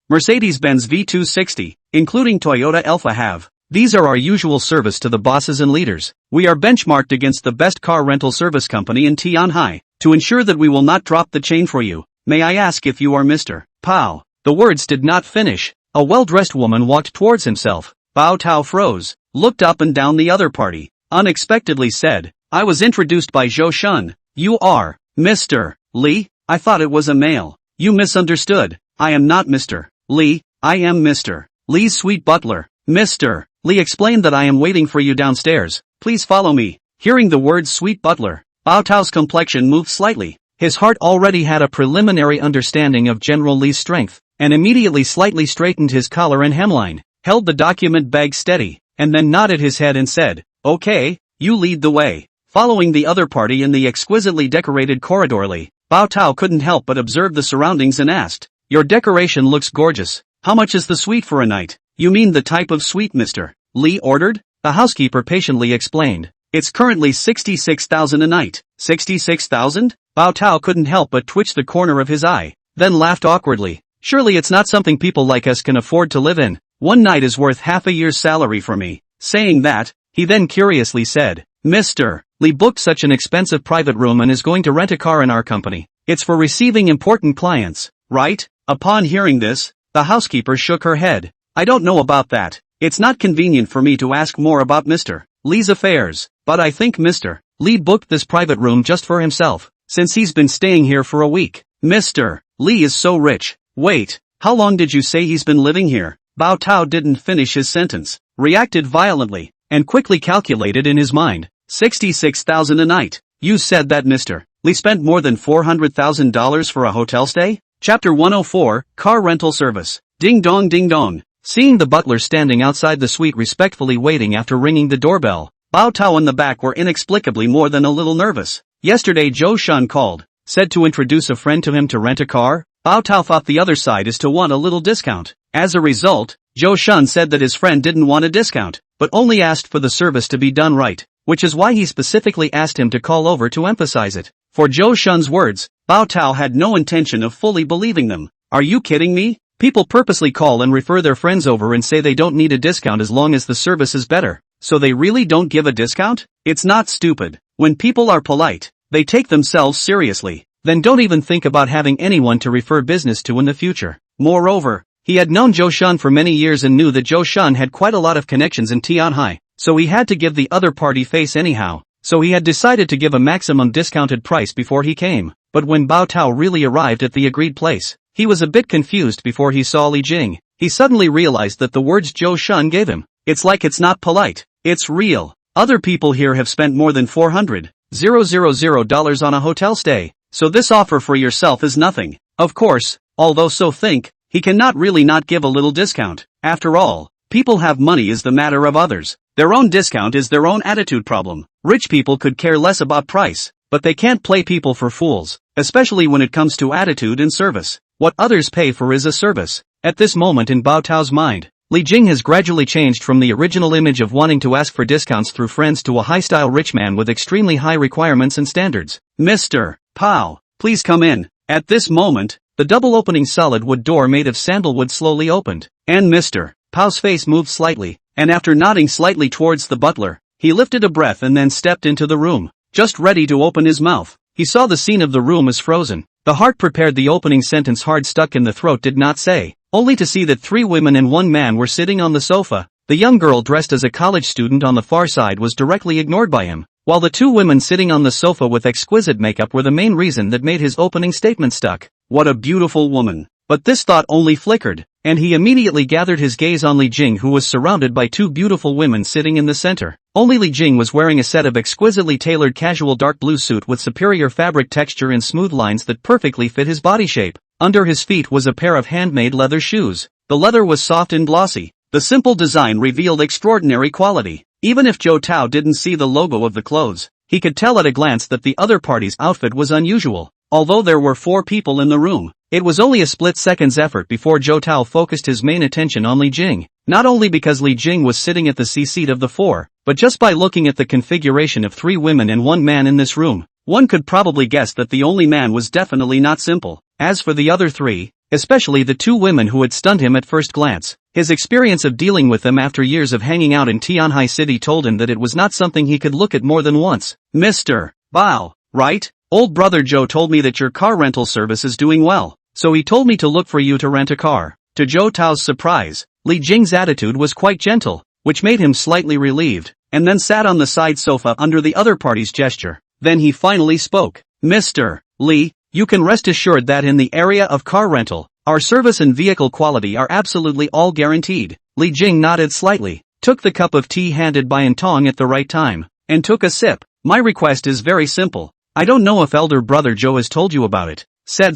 Mercedes-Benz V260, including Toyota Alpha have. These are our usual service to the bosses and leaders. We are benchmarked against the best car rental service company in Tianhai, to ensure that we will not drop the chain for you. May I ask if you are Mr. Pao? The words did not finish. A well-dressed woman walked towards himself. Bao Tao froze, looked up and down the other party, unexpectedly said, I was introduced by Zhou Shun. You are Mr. Lee? I thought it was a male. You misunderstood. I am not Mr. Lee, I am Mr. Lee's sweet butler. Mr. Lee explained that I am waiting for you downstairs. Please follow me. Hearing the words sweet butler, Bao Tao's complexion moved slightly. His heart already had a preliminary understanding of General Lee's strength, and immediately slightly straightened his collar and hemline, held the document bag steady, and then nodded his head and said, Okay, you lead the way. Following the other party in the exquisitely decorated corridor, Bao Tao couldn't help but observe the surroundings and asked, Your decoration looks gorgeous. How much is the suite for a night? You mean the type of suite Mr. Lee ordered? The housekeeper patiently explained. It's currently 66,000 a night. 66,000? Bao Tao couldn't help but twitch the corner of his eye, then laughed awkwardly. Surely it's not something people like us can afford to live in. One night is worth half a year's salary for me. Saying that, he then curiously said, Mr. Lee booked such an expensive private room and is going to rent a car in our company. It's for receiving important clients, right? Upon hearing this, the housekeeper shook her head. I don't know about that. It's not convenient for me to ask more about Mr. Lee's affairs, but I think Mr. Lee booked this private room just for himself, since he's been staying here for a week. Mr. Lee is so rich. Wait, how long did you say he's been living here? Bao Tao didn't finish his sentence, reacted violently, and quickly calculated in his mind. 66,000 a night. You said that Mr. Lee spent more than $400,000 for a hotel stay? Chapter 104, Car Rental Service. Ding dong ding dong. Seeing the butler standing outside the suite respectfully waiting after ringing the doorbell, Bao Tao and the back were inexplicably more than a little nervous. Yesterday Zhou Shun called, said to introduce a friend to him to rent a car. Bao Tao thought the other side is to want a little discount. As a result, Zhou Shun said that his friend didn't want a discount, but only asked for the service to be done right, which is why he specifically asked him to call over to emphasize it. For Zhou Shun's words, Bao Tao had no intention of fully believing them. Are you kidding me? People purposely call and refer their friends over and say they don't need a discount as long as the service is better. So they really don't give a discount? It's not stupid. When people are polite, they take themselves seriously. Then don't even think about having anyone to refer business to in the future. Moreover, he had known Zhou Shun for many years and knew that Zhou Shun had quite a lot of connections in Tianhai, so he had to give the other party face anyhow. So he had decided to give a maximum discounted price before he came. But when Bao Tao really arrived at the agreed place, he was a bit confused before he saw Li Jing. He suddenly realized that the words Zhou Shun gave him, it's like it's not polite, it's real. Other people here have spent more than $400,000 on a hotel stay, so this offer for yourself is nothing. Of course, although so think, he cannot really not give a little discount. After all, people have money is the matter of others. Their own discount is their own attitude problem. Rich people could care less about price. but they can't play people for fools, especially when it comes to attitude and service. What others pay for is a service. At this moment in Bao Tao's mind, Li Jing has gradually changed from the original image of wanting to ask for discounts through friends to a high-style rich man with extremely high requirements and standards. Mr. Pao, please come in. At this moment, the double-opening solid wood door made of sandalwood slowly opened, and Mr. Pao's face moved slightly, and after nodding slightly towards the butler, he lifted a breath and then stepped into the room, just ready to open his mouth. He saw the scene of the room as frozen. The heart prepared the opening sentence hard stuck in the throat did not say, only to see that 3 women and 1 man were sitting on the sofa. The young girl dressed as a college student on the far side was directly ignored by him, while the 2 women sitting on the sofa with exquisite makeup were the main reason that made his opening statement stuck. What a beautiful woman. But this thought only flickered, and he immediately gathered his gaze on Li Jing, who was surrounded by 2 beautiful women sitting in the center. Only Li Jing was wearing a set of exquisitely tailored casual dark blue suit with superior fabric texture and smooth lines that perfectly fit his body shape. Under his feet was a pair of handmade leather shoes. The leather was soft and glossy. The simple design revealed extraordinary quality. Even if Zhou Tao didn't see the logo of the clothes, he could tell at a glance that the other party's outfit was unusual. Although there were 4 people in the room, it was only a split-second's effort before Zhou Tao focused his main attention on Li Jing. Not only because Li Jing was sitting at the C-seat of the 4, but just by looking at the configuration of 3 women and 1 man in this room, one could probably guess that the only man was definitely not simple. As for the other 3, especially the 2 women who had stunned him at first glance, his experience of dealing with them after years of hanging out in Tianhai City told him that it was not something he could look at more than once. Mr. Bao, right? Old brother Joe told me that your car rental service is doing well, so he told me to look for you to rent a car. To Zhou Tao's surprise, Li Jing's attitude was quite gentle, which made him slightly relieved, and then sat on the side sofa under the other party's gesture. Then he finally spoke. Mr. Li, you can rest assured that in the area of car rental, our service and vehicle quality are absolutely all guaranteed. Li Jing nodded slightly, took the cup of tea handed by Antong at the right time, and took a sip. My request is very simple. I don't know if elder brother Joe has told you about it. Said.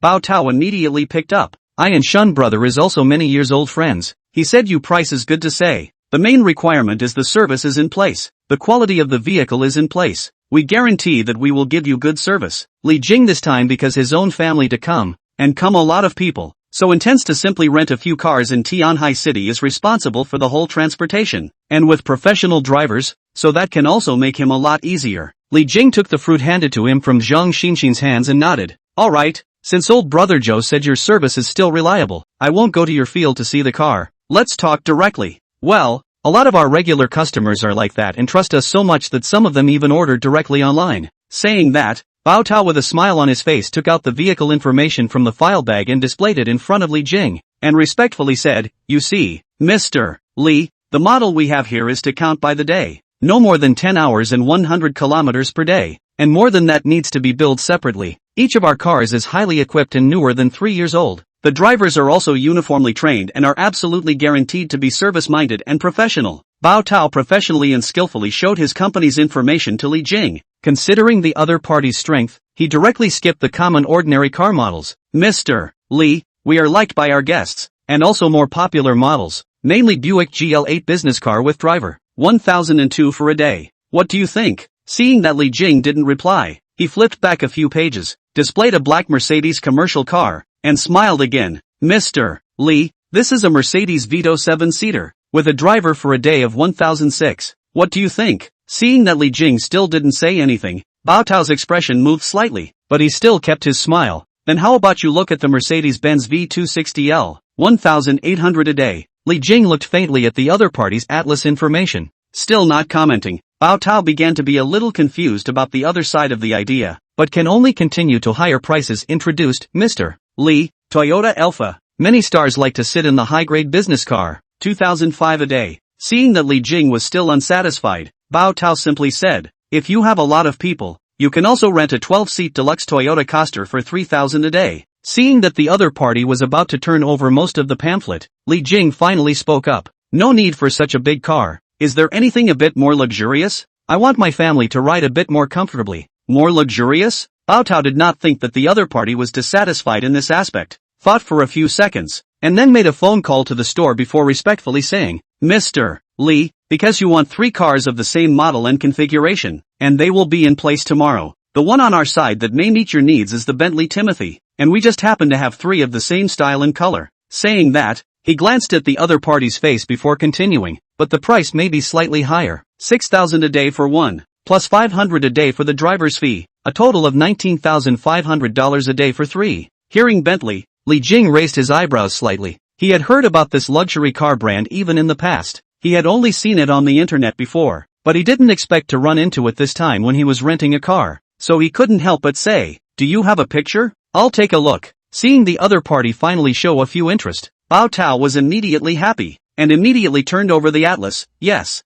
Bao Tao immediately picked up. I and Shun brother is also many years old friends. He said you price is good to say. The main requirement is the service is in place. The quality of the vehicle is in place. We guarantee that we will give you good service. Li Jing this time because his own family to come a lot of people, so intends to simply rent a few cars in Tianhai City is responsible for the whole transportation, and with professional drivers, so that can also make him a lot easier. Li Jing took the fruit handed to him from Zhang Xinxin's hands and nodded. Alright, since old brother Joe said your service is still reliable, I won't go to your field to see the car. Let's talk directly. Well, a lot of our regular customers are like that and trust us so much that some of them even order directly online. Saying that, Bao Tao with a smile on his face took out the vehicle information from the file bag and displayed it in front of Li Jing, and respectfully said, you see, Mr. Li, the model we have here is to count by the day. No more than 10 hours and 100 kilometers per day, and more than that needs to be billed separately. Each of our cars is highly equipped and newer than 3 years old. The drivers are also uniformly trained and are absolutely guaranteed to be service-minded and professional. Bao Tao professionally and skillfully showed his company's information to Li Jing. Considering the other party's strength, he directly skipped the common ordinary car models. Mr. Li, we are liked by our guests, and also more popular models, mainly Buick GL8 business car with driver, 1002 for a day. What do you think? Seeing that Li Jing didn't reply, he flipped back a few pages, displayed a black Mercedes commercial car, and smiled again. Mr. Li, this is a Mercedes Vito 7-seater, with a driver for a day of 1006. What do you think? Seeing that Li Jing still didn't say anything, Bao Tao's expression moved slightly, but he still kept his smile. Then how about you look at the Mercedes-Benz V260L, 1800 a day? Li Jing looked faintly at the other party's Atlas information. Still not commenting, Bao Tao began to be a little confused about the other side of the idea, but can only continue to higher prices introduced. Mr. Li, Toyota Alpha. Many stars like to sit in the high-grade business car, 2005 a day. Seeing that Li Jing was still unsatisfied, Bao Tao simply said, if you have a lot of people, you can also rent a 12-seat deluxe Toyota Coaster for 3,000 a day. Seeing that the other party was about to turn over most of the pamphlet, Li Jing finally spoke up. No need for such a big car. Is there anything a bit more luxurious? I want my family to ride a bit more comfortably. More luxurious? Bao Tao did not think that the other party was dissatisfied in this aspect, thought for a few seconds, and then made a phone call to the store before respectfully saying, Mr. Li, because you want 3 cars of the same model and configuration, and they will be in place tomorrow. The one on our side that may meet your needs is the Bentley Timothy, and we just happen to have 3 of the same style and color. Saying that, he glanced at the other party's face before continuing, but the price may be slightly higher. $6,000 a day for one, plus $500 a day for the driver's fee, a total of $19,500 a day for 3. Hearing Bentley, Li Jing raised his eyebrows slightly. He had heard about this luxury car brand even in the past. He had only seen it on the internet before, but he didn't expect to run into it this time when he was renting a car. So he couldn't help but say, "Do you have a picture? I'll take a look." Seeing the other party finally show a few interest, Bao Tao was immediately happy, and immediately turned over the atlas. Yes,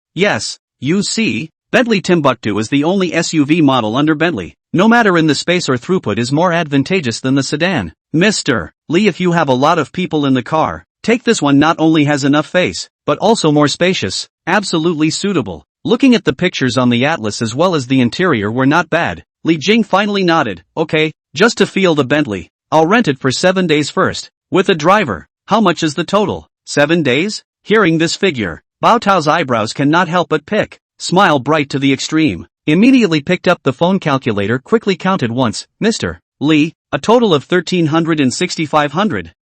you see, Bentley Timbuktu is the only SUV model under Bentley. No matter in the space or throughput is more advantageous than the sedan. Mr. Lee, if you have a lot of people in the car, take this one. Not only has enough space, but also more spacious, absolutely suitable. Looking at the pictures on the atlas as well as the interior were not bad. Li Jing finally nodded. Okay, just to feel the Bentley. I'll rent it for 7 days first, with a driver. How much is the total? 7 days? Hearing this figure, Bao Tao's eyebrows cannot help but smile bright to the extreme. Immediately picked up the phone calculator, quickly counted once. Mr. Lee, a total of 1,365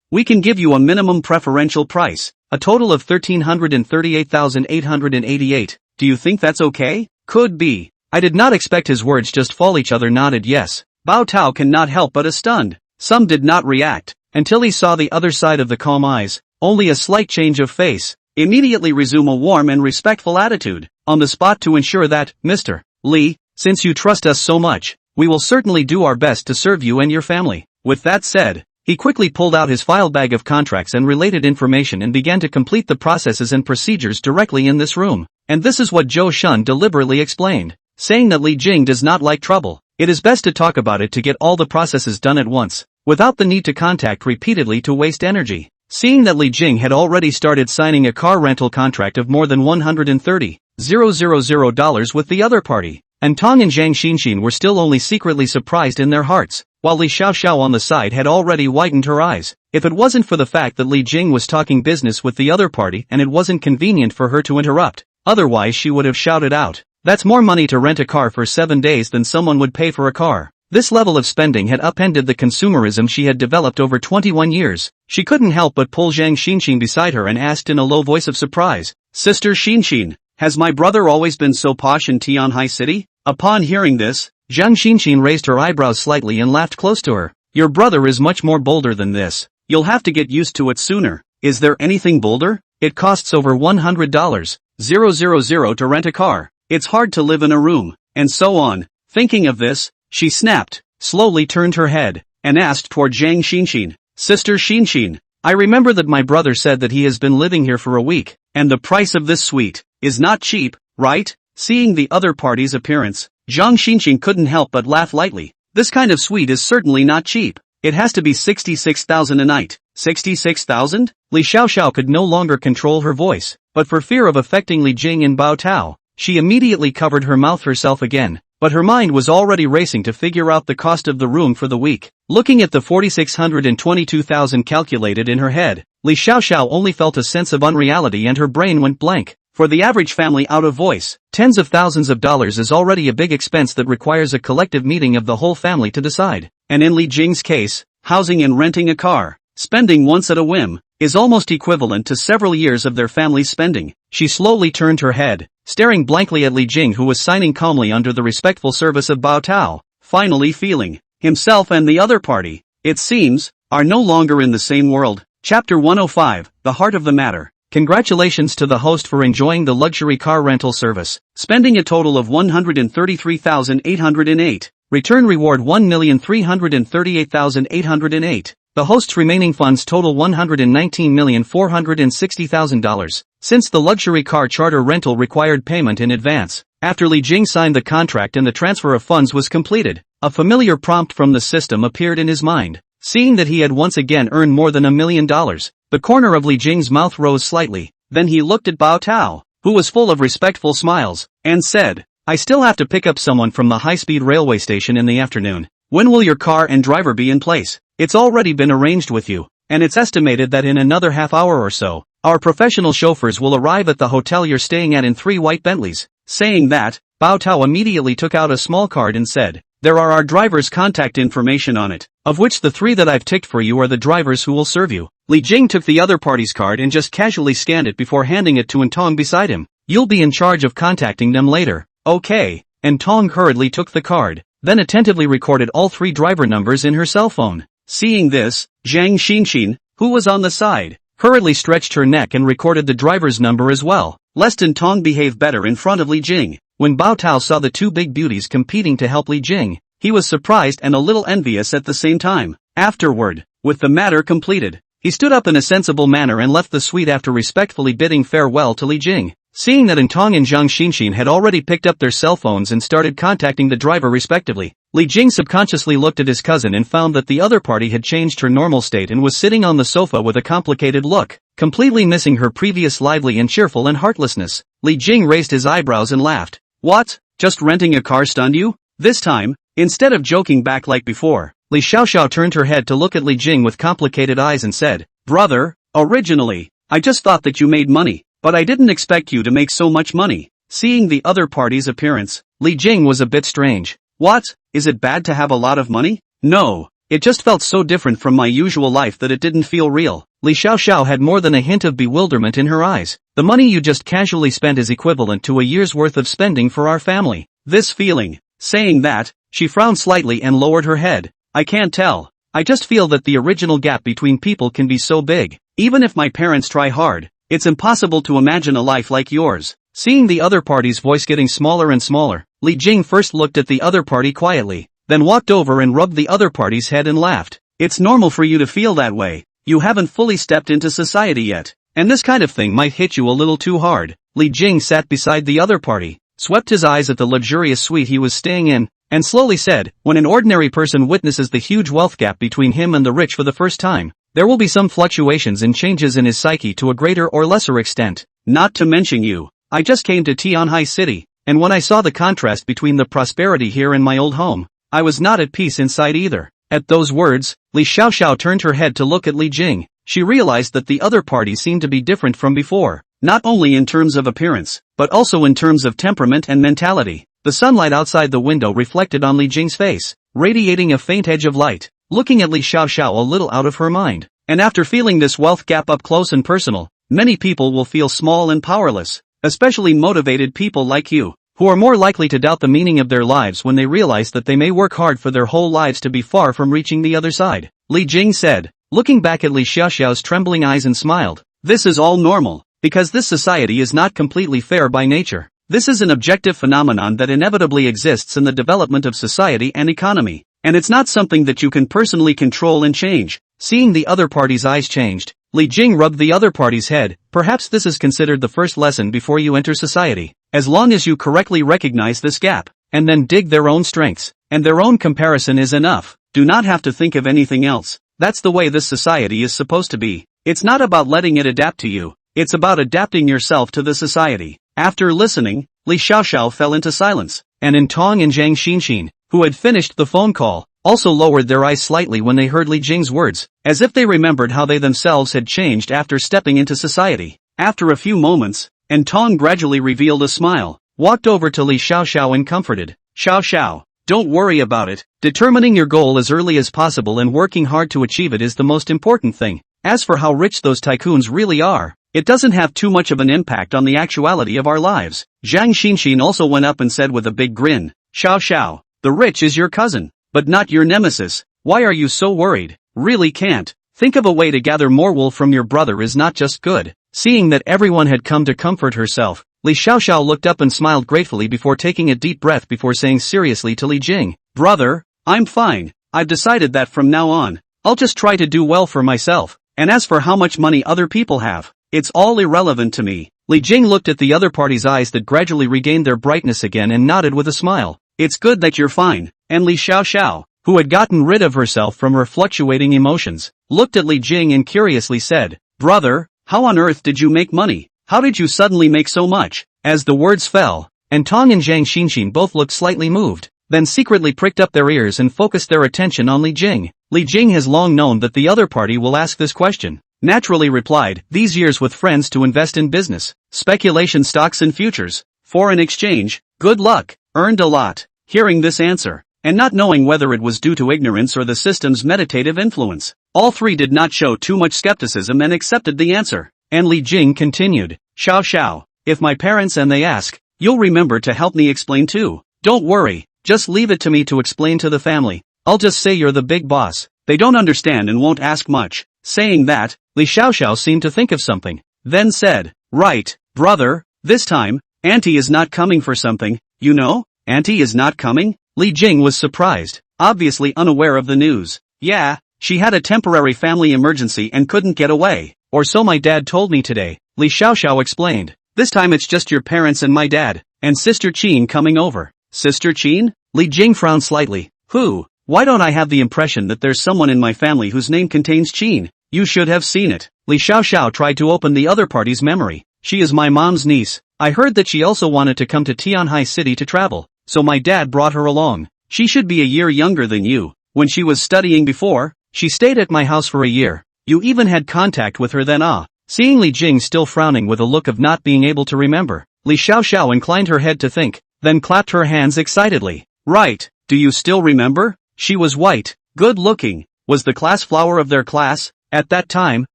We can give you a minimum preferential price, a total of 1,338,888. Do you think that's okay? Could be. I did not expect his words just fall. Each other nodded yes. Bao Tao cannot help but stunned. Some did not react, until he saw the other side of the calm eyes, only a slight change of face. Immediately resume a warm and respectful attitude, on the spot to ensure that, Mr. Lee, since you trust us so much, we will certainly do our best to serve you and your family. With that said, he quickly pulled out his file bag of contracts and related information and began to complete the processes and procedures directly in this room. And this is what Zhou Shun deliberately explained, saying that Li Jing does not like trouble. It is best to talk about it to get all the processes done at once, without the need to contact repeatedly to waste energy. Seeing that Li Jing had already started signing a car rental contract of more than $130,000 with the other party, and Tong and Zhang Xinxin were still only secretly surprised in their hearts, while Li Xiaoxiao on the side had already widened her eyes. If it wasn't for the fact that Li Jing was talking business with the other party and it wasn't convenient for her to interrupt, otherwise she would have shouted out, "That's more money to rent a car for 7 days than someone would pay for a car." This level of spending had upended the consumerism she had developed over 21 years. She couldn't help but pull Zhang Xinxin beside her and asked in a low voice of surprise, "Sister Xinxin, has my brother always been so posh in Tianhai City?" Upon hearing this, Zhang Xinxin raised her eyebrows slightly and laughed close to her. "Your brother is much more bolder than this. You'll have to get used to it sooner." "Is there anything bolder? It costs over $100,000 to rent a car. It's hard to live in a room," and so on. Thinking of this, she snapped, slowly turned her head, and asked toward Zhang Xinxin, "Sister Xinxin, I remember that my brother said that he has been living here for a week, and the price of this suite is not cheap, right?" Seeing the other party's appearance, Zhang Xinxin couldn't help but laugh lightly. "This kind of suite is certainly not cheap. It has to be 66,000 a night." 66,000? Li Xiaoxiao could no longer control her voice, but for fear of affecting Li Jing and Bao Tao, she immediately covered her mouth herself again. But her mind was already racing to figure out the cost of the room for the week. Looking at the 4,622,000 calculated in her head, Li Xiaoxiao only felt a sense of unreality and her brain went blank. For the average family out of voice, tens of thousands of dollars is already a big expense that requires a collective meeting of the whole family to decide. And in Li Jing's case, housing and renting a car, spending once at a whim, is almost equivalent to several years of their family's spending. She slowly turned her head, staring blankly at Li Jing, who was signing calmly under the respectful service of Bao Tao, finally feeling himself and the other party, it seems, are no longer in the same world. Chapter 105, The Heart of the Matter. Congratulations to the host for enjoying the luxury car rental service, spending a total of $133,808. Return reward $1,338,808. The host's remaining funds total $119,460,000. Since the luxury car charter rental required payment in advance, after Li Jing signed the contract and the transfer of funds was completed, a familiar prompt from the system appeared in his mind. Seeing that he had once again earned more than $1 million, the corner of Li Jing's mouth rose slightly. Then he looked at Bao Tao, who was full of respectful smiles, and said, "I still have to pick up someone from the high-speed railway station in the afternoon. When will your car and driver be in place?" "It's already been arranged with you, and it's estimated that in another half hour or so, our professional chauffeurs will arrive at the hotel you're staying at in 3 white Bentleys." Saying that, Bao Tao immediately took out a small card and said, "There are our driver's contact information on it, of which the 3 that I've ticked for you are the drivers who will serve you." Li Jing took the other party's card and just casually scanned it before handing it to Entong beside him. "You'll be in charge of contacting them later." "Okay." Entong hurriedly took the card, then attentively recorded all 3 driver numbers in her cell phone. Seeing this, Zhang Xinxin, who was on the side, hurriedly stretched her neck and recorded the driver's number as well, lest Entong behave better in front of Li Jing. When Bao Tao saw the 2 big beauties competing to help Li Jing, he was surprised and a little envious at the same time. Afterward, with the matter completed, he stood up in a sensible manner and left the suite after respectfully bidding farewell to Li Jing. Seeing that Entong and Zhang Xinxin had already picked up their cell phones and started contacting the driver respectively, Li Jing subconsciously looked at his cousin and found that the other party had changed her normal state and was sitting on the sofa with a complicated look, completely missing her previous lively and cheerful and heartlessness. Li Jing raised his eyebrows and laughed. "What? Just renting a car stunned you?" This time, instead of joking back like before, Li Xiaoxiao turned her head to look at Li Jing with complicated eyes and said, "Brother, originally, I just thought that you made money. But I didn't expect you to make so much money." Seeing the other party's appearance, Li Jing was a bit strange. "What? Is it bad to have a lot of money?" "No, it just felt so different from my usual life that it didn't feel real." Li Xiaoxiao had more than a hint of bewilderment in her eyes. "The money you just casually spent is equivalent to a year's worth of spending for our family." This feeling. Saying that, she frowned slightly and lowered her head. "I can't tell. I just feel that the original gap between people can be so big. Even if my parents try hard, it's impossible to imagine a life like yours." Seeing the other party's voice getting smaller and smaller, Li Jing first looked at the other party quietly, then walked over and rubbed the other party's head and laughed. "It's normal for you to feel that way. You haven't fully stepped into society yet, and this kind of thing might hit you a little too hard." Li Jing sat beside the other party, swept his eyes at the luxurious suite he was staying in, and slowly said, "When an ordinary person witnesses the huge wealth gap between him and the rich for the first time, there will be some fluctuations and changes in his psyche to a greater or lesser extent. Not to mention you. I just came to Tianhai City, and when I saw the contrast between the prosperity here and my old home, I was not at peace inside either." At those words, Li Xiaoxiao turned her head to look at Li Jing. She realized that the other party seemed to be different from before, not only in terms of appearance, but also in terms of temperament and mentality. The sunlight outside the window reflected on Li Jing's face, radiating a faint edge of light, looking at Li Xiaoxiao a little out of her mind. And after feeling this wealth gap up close and personal, many people will feel small and powerless, especially motivated people like you, who are more likely to doubt the meaning of their lives when they realize that they may work hard for their whole lives to be far from reaching the other side. Li Jing said, looking back at Li Xiaoxiao's trembling eyes, and smiled. "This is all normal, because this society is not completely fair by nature. This is an objective phenomenon that inevitably exists in the development of society and economy, and it's not something that you can personally control and change." Seeing the other party's eyes changed, Li Jing rubbed the other party's head. "Perhaps this is considered the first lesson before you enter society. As long as you correctly recognize this gap, and then dig their own strengths, and their own comparison is enough. Do not have to think of anything else. That's the way this society is supposed to be. It's not about letting it adapt to you, it's about adapting yourself to the society." After listening, Li Xiaoxiao fell into silence, and Entong and Zhang Xinxin, who had finished the phone call, also lowered their eyes slightly when they heard Li Jing's words, as if they remembered how they themselves had changed after stepping into society. After a few moments, Entong gradually revealed a smile, walked over to Li Xiaoxiao and comforted. "Xiaoxiao, don't worry about it. Determining your goal as early as possible and working hard to achieve it is the most important thing. As for how rich those tycoons really are, it doesn't have too much of an impact on the actuality of our lives." Zhang Xinxin also went up and said with a big grin, "Xiaoxiao, the rich is your cousin, but not your nemesis. Why are you so worried? Really can't. Think of a way to gather more wool from your brother is not just good." Seeing that everyone had come to comfort herself, Li Xiaoxiao looked up and smiled gratefully before taking a deep breath before saying seriously to Li Jing, "Brother, I'm fine. I've decided that from now on, I'll just try to do well for myself, and as for how much money other people have, it's all irrelevant to me." Li Jing looked at the other party's eyes that gradually regained their brightness again and nodded with a smile. "It's good that you're fine." And Li Xiaoxiao, who had gotten rid of herself from her fluctuating emotions, looked at Li Jing and curiously said, "Brother, how on earth did you make money? How did you suddenly make so much?" As the words fell, Entong and Zhang Xinxin both looked slightly moved, then secretly pricked up their ears and focused their attention on Li Jing. Li Jing has long known that the other party will ask this question. Naturally replied, "These years with friends to invest in business, speculation, stocks and futures, foreign exchange, Good luck, earned a lot. Hearing this answer, and not knowing whether it was due to ignorance or the system's meditative influence, all three did not show too much skepticism and accepted the answer. And Li Jing continued, Xiao Xiao, if my parents and they ask, you'll remember to help me explain too. Don't worry, just leave it to me to explain to the family. I'll just say you're the big boss. They don't understand and won't ask much. Saying that, Li Xiaoxiao seemed to think of something, then said, right, brother, this time, Auntie is not coming for something, you know? Auntie is not coming? Li Jing was surprised, obviously unaware of the news. Yeah, she had a temporary family emergency and couldn't get away, or so my dad told me today, Li Xiaoxiao explained. This time it's just your parents and my dad, and Sister Qin coming over. Sister Qin? Li Jing frowned slightly. Who? Why don't I have the impression that there's someone in my family whose name contains Qin? You should have seen it. Li Xiaoxiao tried to open the other party's memory. She is my mom's niece. I heard that she also wanted to come to Tianhai City to travel, so my dad brought her along. She should be a year younger than you. When she was studying before, she stayed at my house for a year. You even had contact with her then. Seeing Li Jing still frowning with a look of not being able to remember, Li Xiaoxiao inclined her head to think, then clapped her hands excitedly. Right, do you still remember? She was white, good-looking, was the class flower of their class. At that time,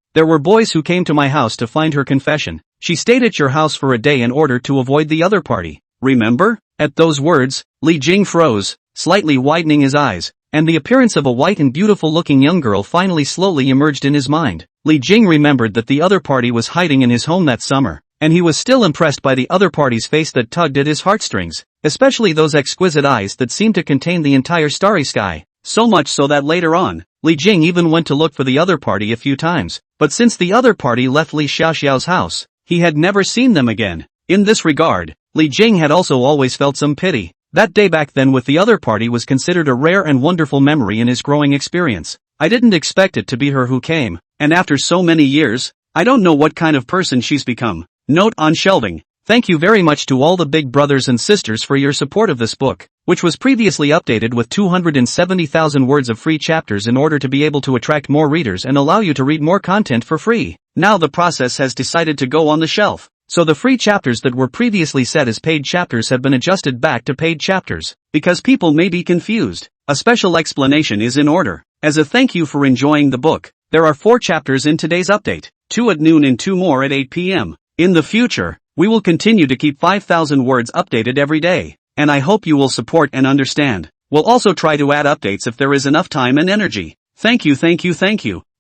there were boys who came to my house to find her confession. She stayed at your house for a day in order to avoid the other party. Remember? At those words, Li Jing froze, slightly widening his eyes, and the appearance of a white and beautiful-looking young girl finally slowly emerged in his mind. Li Jing remembered that the other party was hiding in his home that summer, and he was still impressed by the other party's face that tugged at his heartstrings, especially those exquisite eyes that seemed to contain the entire starry sky. So much so that later on, Li Jing even went to look for the other party a few times, but since the other party left Li Xiaoxiao's house, he had never seen them again. In this regard, Li Jing had also always felt some pity. That day back then with the other party was considered a rare and wonderful memory in his growing experience. I didn't expect it to be her who came, and after so many years, I don't know what kind of person she's become. Note on shelving. Thank you very much to all the big brothers and sisters for your support of this book, which was previously updated with 270,000 words of free chapters in order to be able to attract more readers and allow you to read more content for free. Now the process has decided to go on the shelf, so the free chapters that were previously set as paid chapters have been adjusted back to paid chapters, because people may be confused. A special explanation is in order. As a thank you for enjoying the book, there are 4 chapters in today's update, 2 at noon and 2 more at 8 p.m. In the future, we will continue to keep 5,000 words updated every day, and I hope you will support and understand. We'll also try to add updates if there is enough time and energy. Thank you.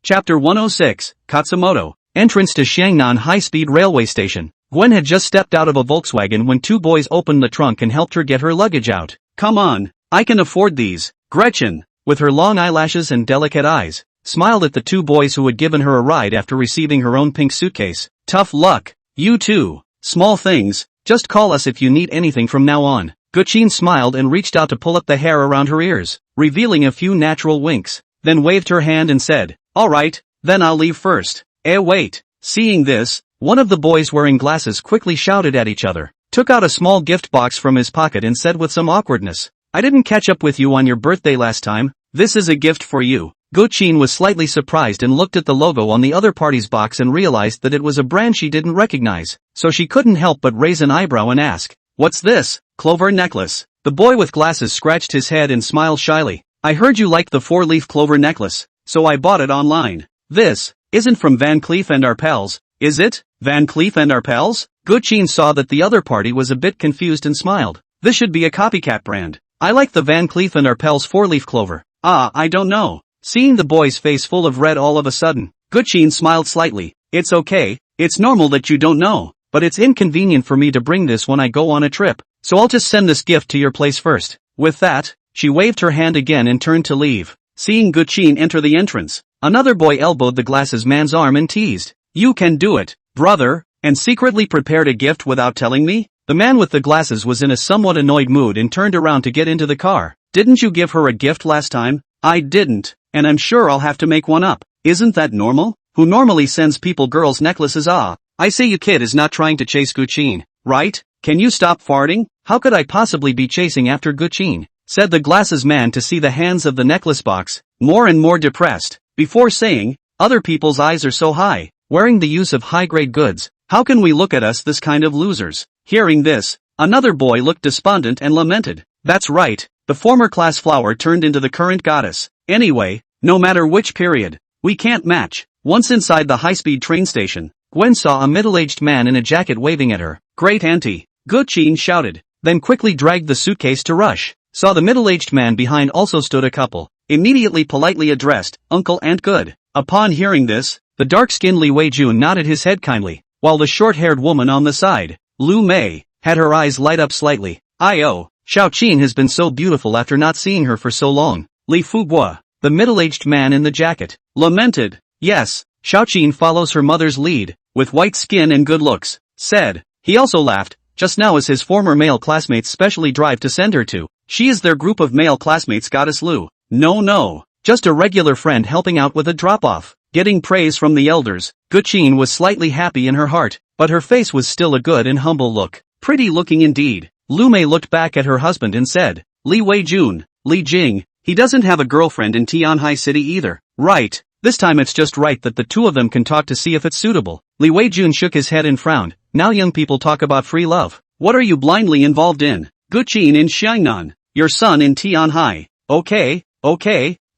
Chapter 106, Katsumoto. Entrance to Xiangnan High-Speed Railway Station. Gwen had just stepped out of a Volkswagen when 2 boys opened the trunk and helped her get her luggage out. Come on, I can afford these. Gretchen, with her long eyelashes and delicate eyes, smiled at the 2 boys who had given her a ride after receiving her own pink suitcase. Tough luck. You too. Small things, just call us if you need anything from now on. Guqin smiled and reached out to pull up the hair around her ears, revealing a few natural winks, then waved her hand and said, alright, then I'll leave first. Wait. Seeing this, one of the boys wearing glasses quickly shouted at each other, took out a small gift box from his pocket and said with some awkwardness, I didn't catch up with you on your birthday last time. This is a gift for you. Guqin was slightly surprised and looked at the logo on the other party's box and realized that it was a brand she didn't recognize, so she couldn't help but raise an eyebrow and ask, what's this? Clover necklace. The boy with glasses scratched his head and smiled shyly. I heard you liked the 4-leaf clover necklace, so I bought it online. This isn't from Van Cleef and Arpels, is it? Van Cleef and Arpels? Guqin saw that the other party was a bit confused and smiled. This should be a copycat brand. I like the Van Cleef and Arpels 4-leaf clover. I don't know. Seeing the boy's face full of red all of a sudden, Guqin smiled slightly. It's okay, it's normal that you don't know, but it's inconvenient for me to bring this when I go on a trip, so I'll just send this gift to your place first. With that, she waved her hand again and turned to leave. Seeing Guqin enter the entrance, another boy elbowed the glasses man's arm and teased, you can do it, brother, and secretly prepared a gift without telling me? The man with the glasses was in a somewhat annoyed mood and turned around to get into the car. Didn't you give her a gift last time? I didn't. And I'm sure I'll have to make one up. Isn't that normal? Who normally sends people girls' necklaces? I say you kid is not trying to chase Guqin, right? Can you stop farting? How could I possibly be chasing after Guqin? Said the glasses man to see the hands of the necklace box, more and more depressed, before saying, other people's eyes are so high, wearing the use of high-grade goods, how can we look at us this kind of losers? Hearing this, Another boy looked despondent and lamented. That's right, the former class flower turned into the current goddess. Anyway, no matter which period, we can't match. Once inside the high-speed train station, Gwen saw a middle-aged man in a jacket waving at her. Great auntie, Guchin shouted, then quickly dragged the suitcase to rush. Saw the middle-aged man behind also stood a couple. Immediately politely addressed, Uncle and Good. Upon hearing this, the dark-skinned Li Weijun nodded his head kindly, while the short-haired woman on the side, Lu Mei, had her eyes light up slightly. Oh, Xiaoqin has been so beautiful after not seeing her for so long. Li Fuguo, the middle-aged man in the jacket, lamented. Yes, Xiaoqin follows her mother's lead, with white skin and good looks, said. He also laughed, just now as his former male classmates specially drive to send her to. She is their group of male classmates Goddess Lu. No, just a regular friend helping out with a drop-off. Getting praise from the elders, Guchin was slightly happy in her heart, but her face was still a good and humble look. Pretty looking indeed. Lu Mei looked back at her husband and said, Li Weijun, Li Jing, he doesn't have a girlfriend in Tianhai City either. Right, this time it's just right that the two of them can talk to see if it's suitable. Li Weijun shook his head and frowned. Now young people talk about free love. What are you blindly involved in? Guchin in Xiangnan, your son in Tianhai. Okay,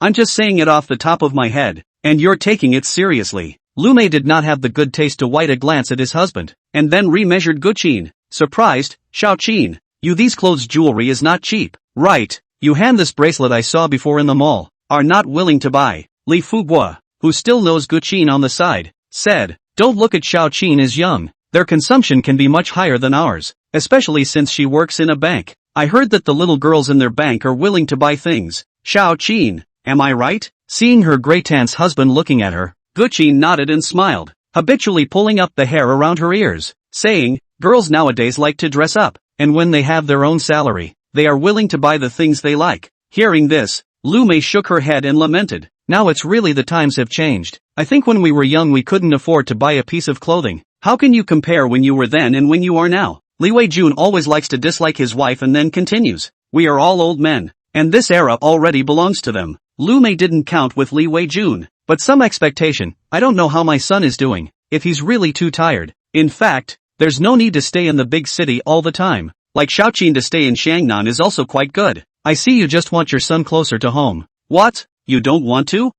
I'm just saying it off the top of my head, and you're taking it seriously. Lu Mei did not have the good taste to wipe a glance at his husband, and then remeasured Guchin. Surprised, Xiaoqin, these clothes jewelry is not cheap. Right, you hand this bracelet I saw before in the mall, are not willing to buy. Li Fuguo, who still knows Guchin on the side, said, don't look at Xiaoqin as young, their consumption can be much higher than ours, especially since she works in a bank. I heard that the little girls in their bank are willing to buy things. Xiaoqin, am I right? Seeing her great aunt's husband looking at her, Guchin nodded and smiled, habitually pulling up the hair around her ears, saying, girls nowadays like to dress up, and when they have their own salary, they are willing to buy the things they like. Hearing this, Lu Mei shook her head and lamented, now it's really the times have changed. I think when we were young we couldn't afford to buy a piece of clothing. How can you compare when you were then and when you are now? Li Weijun always likes to dislike his wife and then continues, we are all old men, and this era already belongs to them. Lu Mei didn't count with Li Weijun, but some expectation. I don't know how my son is doing, if he's really too tired. In fact, there's no need to stay in the big city all the time. Like Xiaoqin to stay in Xiangnan is also quite good. I see you just want your son closer to home. What? You don't want to?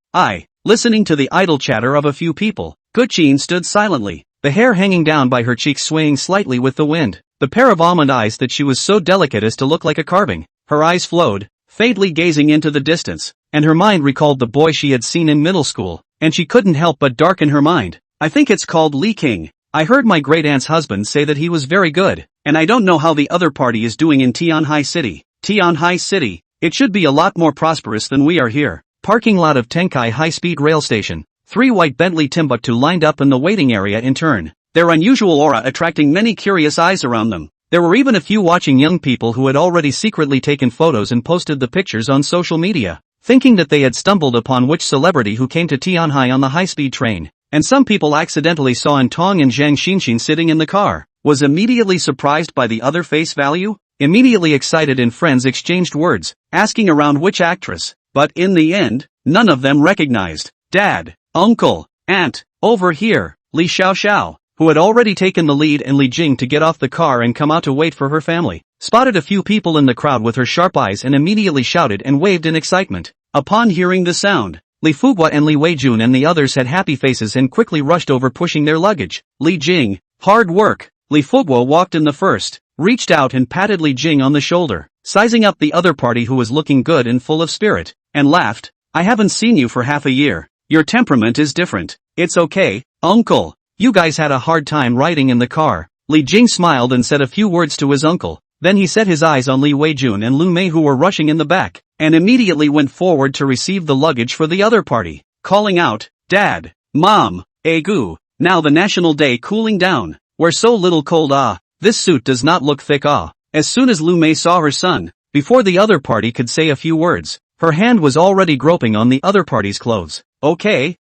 Listening to the idle chatter of a few people, Guchin stood silently, the hair hanging down by her cheeks swaying slightly with the wind. The pair of almond eyes that she was so delicate as to look like a carving. Her eyes flowed, faintly gazing into the distance, and her mind recalled the boy she had seen in middle school, and she couldn't help but darken her mind. I think it's called Li King. I heard my great-aunt's husband say that he was very good, and I don't know how the other party is doing in Tianhai City. Tianhai City, it should be a lot more prosperous than we are here. Parking lot of Tenkai High-Speed Rail Station. 3 white Bentley Timbuktu lined up in the waiting area in turn, their unusual aura attracting many curious eyes around them. There were even a few watching young people who had already secretly taken photos and posted the pictures on social media, thinking that they had stumbled upon which celebrity who came to Tianhai on the high-speed train. And some people accidentally saw Antong and Zhang Xinxin sitting in the car. Was immediately surprised by the other face value? Immediately excited and friends exchanged words, asking around which actress, but in the end, none of them recognized. Dad, uncle, aunt, over here, Li Xiaoxiao, who had already taken the lead, and Li Jing to get off the car and come out to wait for her family, spotted a few people in the crowd with her sharp eyes and immediately shouted and waved in excitement. Upon hearing the sound, Li Fuguo and Li Weijun and the others had happy faces and quickly rushed over pushing their luggage. Li Jing, hard work. Li Fuguo walked in the first, reached out and patted Li Jing on the shoulder, sizing up the other party who was looking good and full of spirit, and laughed. I haven't seen you for half a year. Your temperament is different. It's okay, uncle. You guys had a hard time riding in the car. Li Jing smiled and said a few words to his uncle. Then he set his eyes on Li Weijun and Lu Mei, who were rushing in the back, and immediately went forward to receive the luggage for the other party, calling out, Dad, Mom, Egu, now the national day cooling down. We're so little cold. This suit does not look thick. As soon as Lu Mei saw her son, before the other party could say a few words, her hand was already groping on the other party's clothes. Okay,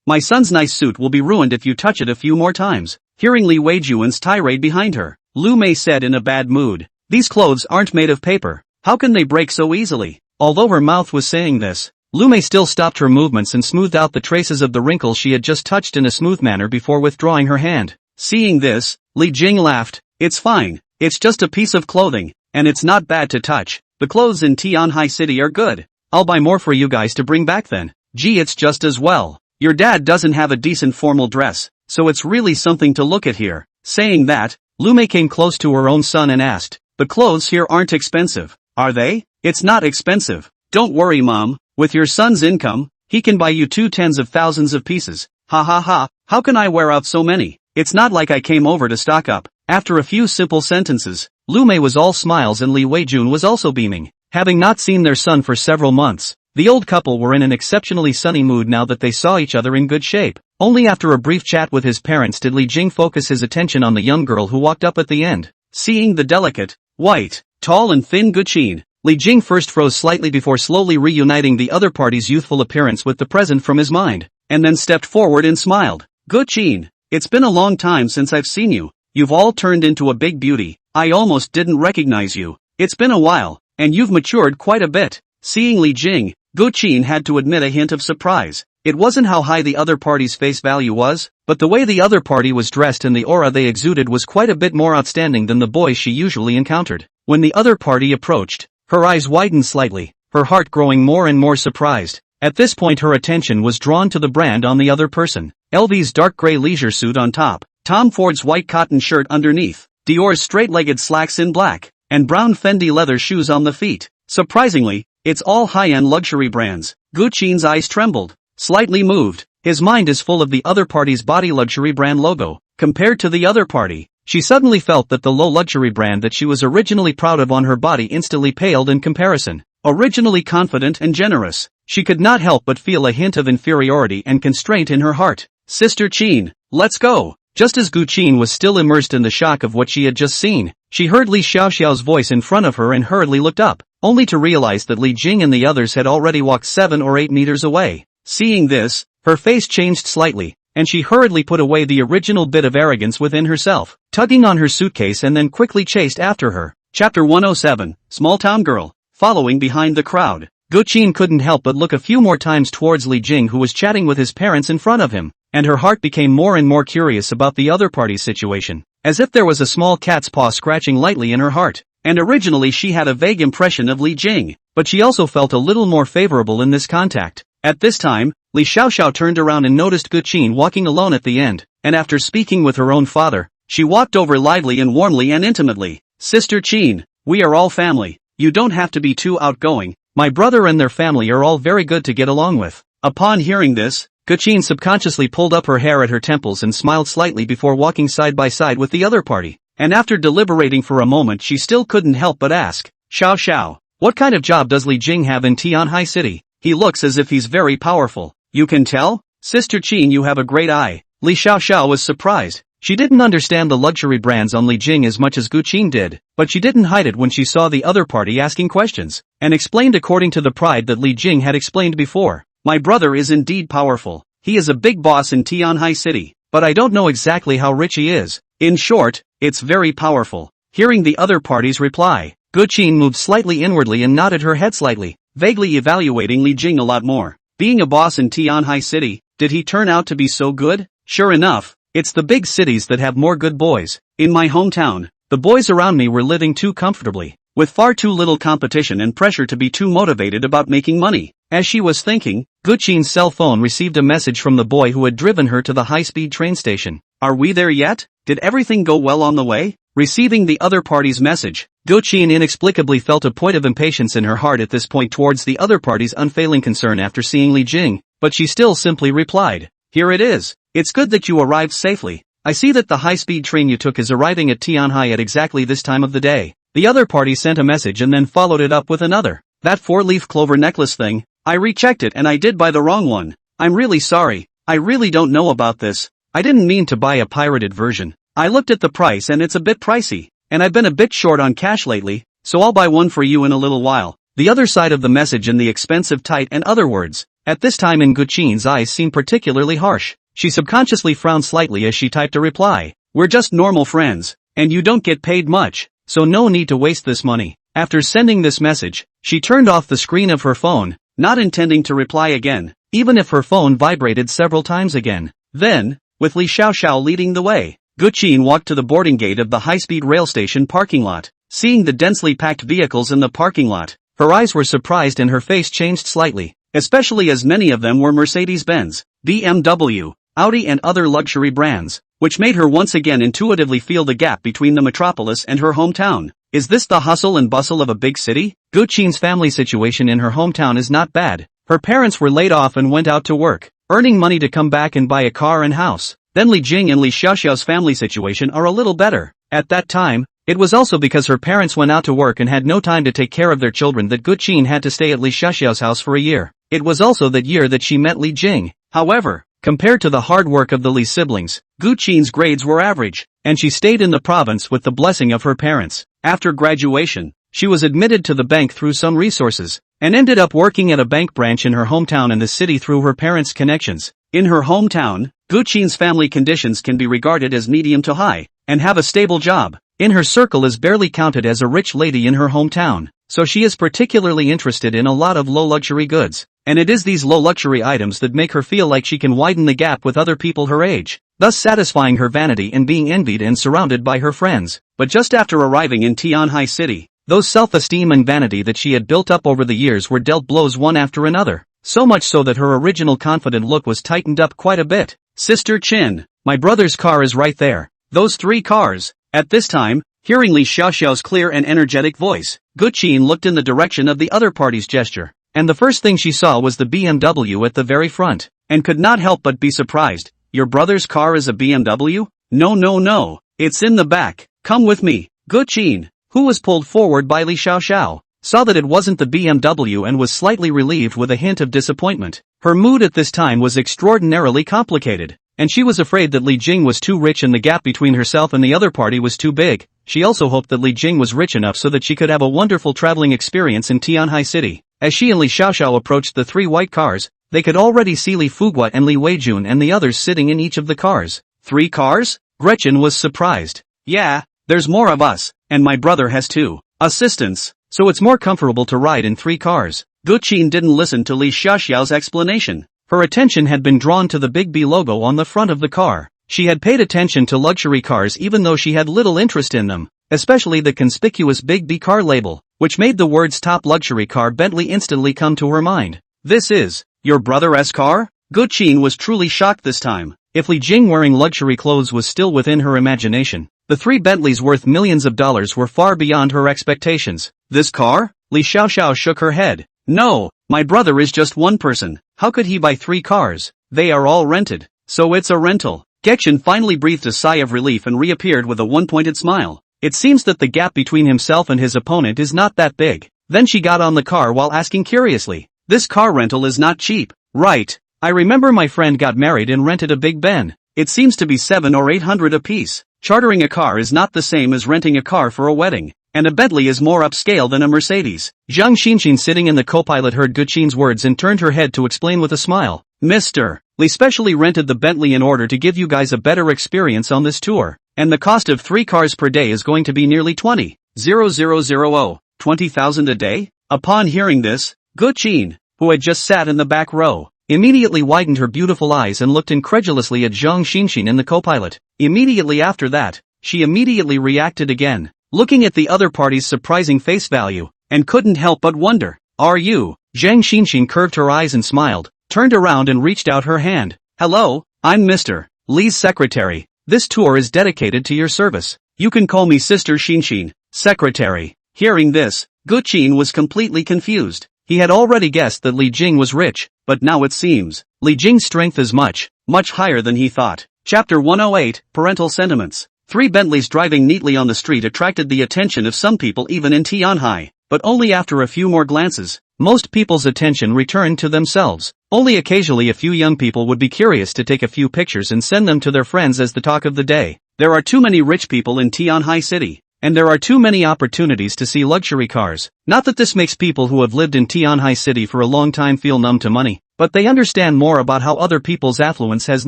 my son's nice suit will be ruined if you touch it a few more times. Hearing Li Weijun's tirade behind her, Lu Mei said in a bad mood, these clothes aren't made of paper. How can they break so easily? Although her mouth was saying this, Lu Mei still stopped her movements and smoothed out the traces of the wrinkles she had just touched in a smooth manner before withdrawing her hand. Seeing this, Li Jing laughed. It's fine. It's just a piece of clothing, and it's not bad to touch. The clothes in Tianhai City are good. I'll buy more for you guys to bring back then. Gee, it's just as well. Your dad doesn't have a decent formal dress, so it's really something to look at here. Saying that, Lume came close to her own son and asked, the clothes here aren't expensive, are they? It's not expensive. Don't worry, Mom. With your son's income, he can buy you 2 tens of thousands of pieces. Ha ha ha, how can I wear out so many? It's not like I came over to stock up. After a few simple sentences, Lume was all smiles and Li Weijun was also beaming. Having not seen their son for several months, the old couple were in an exceptionally sunny mood now that they saw each other in good shape. Only after a brief chat with his parents did Li Jing focus his attention on the young girl who walked up at the end. Seeing the delicate, white, tall and thin Guqin, Li Jing first froze slightly before slowly reuniting the other party's youthful appearance with the present from his mind, and then stepped forward and smiled. Guqin, it's been a long time since I've seen you. You've all turned into a big beauty. I almost didn't recognize you. It's been a while, and you've matured quite a bit. Seeing Li Jing, Guqin had to admit a hint of surprise. It wasn't how high the other party's face value was, but the way the other party was dressed and the aura they exuded was quite a bit more outstanding than the boys she usually encountered. When the other party approached, her eyes widened slightly, her heart growing more and more surprised. At this point her attention was drawn to the brand on the other person. LV's dark gray leisure suit on top, Tom Ford's white cotton shirt underneath, Dior's straight-legged slacks in black, and brown Fendi leather shoes on the feet. Surprisingly, it's all high-end luxury brands. Guqin's eyes trembled, slightly moved. His mind is full of the other party's body luxury brand logo. Compared to the other party, she suddenly felt that the low luxury brand that she was originally proud of on her body instantly paled in comparison. Originally confident and generous, she could not help but feel a hint of inferiority and constraint in her heart. Sister Qin, let's go. Just as Guqin was still immersed in the shock of what she had just seen, she heard Li Xiaoxiao's voice in front of her and hurriedly looked up, only to realize that Li Jing and the others had already walked 7 or 8 meters away. Seeing this, her face changed slightly, and she hurriedly put away the original bit of arrogance within herself, tugging on her suitcase and then quickly chased after her. Chapter 107, Small Town Girl. Following behind the crowd, Guqin couldn't help but look a few more times towards Li Jing who was chatting with his parents in front of him, and her heart became more and more curious about the other party's situation, as if there was a small cat's paw scratching lightly in her heart. And originally she had a vague impression of Li Jing, but she also felt a little more favorable in this contact. At this time, Li Xiaoxiao turned around and noticed Guqin walking alone at the end, and after speaking with her own father, she walked over lively and warmly and intimately. Sister Qin, we are all family. You don't have to be too outgoing. My brother and their family are all very good to get along with. Upon hearing this, Guqin subconsciously pulled up her hair at her temples and smiled slightly before walking side by side with the other party. And after deliberating for a moment she still couldn't help but ask, Xiao Xiao, what kind of job does Li Jing have in Tianhai City? He looks as if he's very powerful. You can tell? Sister Qin, you have a great eye. Li Xiaoxiao was surprised. She didn't understand the luxury brands on Li Jing as much as Guqin did, but she didn't hide it when she saw the other party asking questions, and explained according to the pride that Li Jing had explained before. My brother is indeed powerful. He is a big boss in Tianhai City, but I don't know exactly how rich he is. In short, it's very powerful. Hearing the other party's reply, Guqin moved slightly inwardly and nodded her head slightly, vaguely evaluating Li Jing a lot more. Being a boss in Tianhai City, did he turn out to be so good? Sure enough, it's the big cities that have more good boys. In my hometown, the boys around me were living too comfortably, with far too little competition and pressure to be too motivated about making money. As she was thinking, Guqin's cell phone received a message from the boy who had driven her to the high-speed train station. Are we there yet? Did everything go well on the way? Receiving the other party's message, Guqin inexplicably felt a point of impatience in her heart at this point towards the other party's unfailing concern after seeing Li Jing, but she still simply replied, here it is. It's good that you arrived safely. I see that the high-speed train you took is arriving at Tianhai at exactly this time of the day. The other party sent a message and then followed it up with another. That 4-leaf clover necklace thing, I rechecked it and I did buy the wrong one. I'm really sorry. I really don't know about this. I didn't mean to buy a pirated version. I looked at the price and it's a bit pricey, and I've been a bit short on cash lately, so I'll buy one for you in a little while. The other side of the message in the expensive tight and other words, at this time in Guqin's eyes seemed particularly harsh. She subconsciously frowned slightly as she typed a reply. We're just normal friends, and you don't get paid much, so no need to waste this money. After sending this message, she turned off the screen of her phone, not intending to reply again, even if her phone vibrated several times again. Then, with Li Xiaoxiao leading the way, Guqin walked to the boarding gate of the high-speed rail station parking lot. Seeing the densely packed vehicles in the parking lot, her eyes were surprised and her face changed slightly, especially as many of them were Mercedes-Benz, BMW, Audi and other luxury brands, which made her once again intuitively feel the gap between the metropolis and her hometown. Is this the hustle and bustle of a big city? Guqin's family situation in her hometown is not bad. Her parents were laid off and went out to work, earning money to come back and buy a car and house. Then Li Jing and Li Xiaoxiao's family situation are a little better. At that time, it was also because her parents went out to work and had no time to take care of their children that Guqin had to stay at Li Xiaoxiao's house for a year. It was also that year that she met Li Jing. However, compared to the hard work of the Li siblings, Guqin's grades were average, and she stayed in the province with the blessing of her parents. After graduation, she was admitted to the bank through some resources, and ended up working at a bank branch in her hometown and the city through her parents' connections. In her hometown, Guqin's family conditions can be regarded as medium to high, and have a stable job. In her circle is barely counted as a rich lady in her hometown, so she is particularly interested in a lot of low luxury goods, and it is these low luxury items that make her feel like she can widen the gap with other people her age, thus satisfying her vanity and being envied and surrounded by her friends. But just after arriving in Tianhai City, those self-esteem and vanity that she had built up over the years were dealt blows one after another, so much so that her original confident look was tightened up quite a bit. Sister Chin, my brother's car is right there. Those 3 cars. At this time, hearing Li Xiaoxiao's clear and energetic voice, Guqin looked in the direction of the other party's gesture, and the first thing she saw was the BMW at the very front, and could not help but be surprised. Your brother's car is a BMW? No, it's in the back. Come with me. Guqin, who was pulled forward by Li Xiaoxiao, saw that it wasn't the BMW and was slightly relieved with a hint of disappointment. Her mood at this time was extraordinarily complicated, and she was afraid that Li Jing was too rich and the gap between herself and the other party was too big. She also hoped that Li Jing was rich enough so that she could have a wonderful traveling experience in Tianhai City. As she and Li Xiaoxiao approached the 3 white cars, they could already see Li Fugua and Li Weijun and the others sitting in each of the cars. 3 cars? Gretchen was surprised. Yeah, there's more of us, and my brother has 2 assistants, so it's more comfortable to ride in 3 cars. Guqin didn't listen to Li Xiaoxiao's explanation. Her attention had been drawn to the big B logo on the front of the car. She had paid attention to luxury cars even though she had little interest in them, especially the conspicuous big B car label, which made the words top luxury car Bentley instantly come to her mind. This is your brother's car? Guqin was truly shocked this time. If Li Jing wearing luxury clothes was still within her imagination, the 3 Bentleys worth millions of dollars were far beyond her expectations. This car? Li Xiaoxiao shook her head. No, my brother is just one person. How could he buy 3 cars? They are all rented. So it's a rental. Gretchen finally breathed a sigh of relief and reappeared with a one-pointed smile. It seems that the gap between himself and his opponent is not that big. Then she got on the car while asking curiously, this car rental is not cheap, right? I remember my friend got married and rented a Big Ben. It seems to be 700 or 800 apiece. Chartering a car is not the same as renting a car for a wedding, and a Bentley is more upscale than a Mercedes. Zhang Xinxin sitting in the co-pilot heard Guqin's words and turned her head to explain with a smile. Mr. Li specially rented the Bentley in order to give you guys a better experience on this tour, and the cost of 3 cars per day is going to be nearly 20,000 a day? Upon hearing this, Guqin, who had just sat in the back row, immediately widened her beautiful eyes and looked incredulously at Zhang Xinxin in the co-pilot. Immediately after that, she immediately reacted again, looking at the other party's surprising face value, and couldn't help but wonder, are you? Zhang Xinxin curved her eyes and smiled, turned around and reached out her hand. Hello, I'm Mr. Li's secretary. This tour is dedicated to your service. You can call me Sister Xinxin, secretary. Hearing this, Guqin was completely confused. He had already guessed that Li Jing was rich, but now it seems, Li Jing's strength is much higher than he thought. Chapter 108, Parental Sentiments. 3 Bentleys driving neatly on the street attracted the attention of some people even in Tianhai, but only after a few more glances. Most people's attention returned to themselves. Only occasionally a few young people would be curious to take a few pictures and send them to their friends as the talk of the day. There are too many rich people in Tianhai City, and there are too many opportunities to see luxury cars. Not that this makes people who have lived in Tianhai City for a long time feel numb to money, but they understand more about how other people's affluence has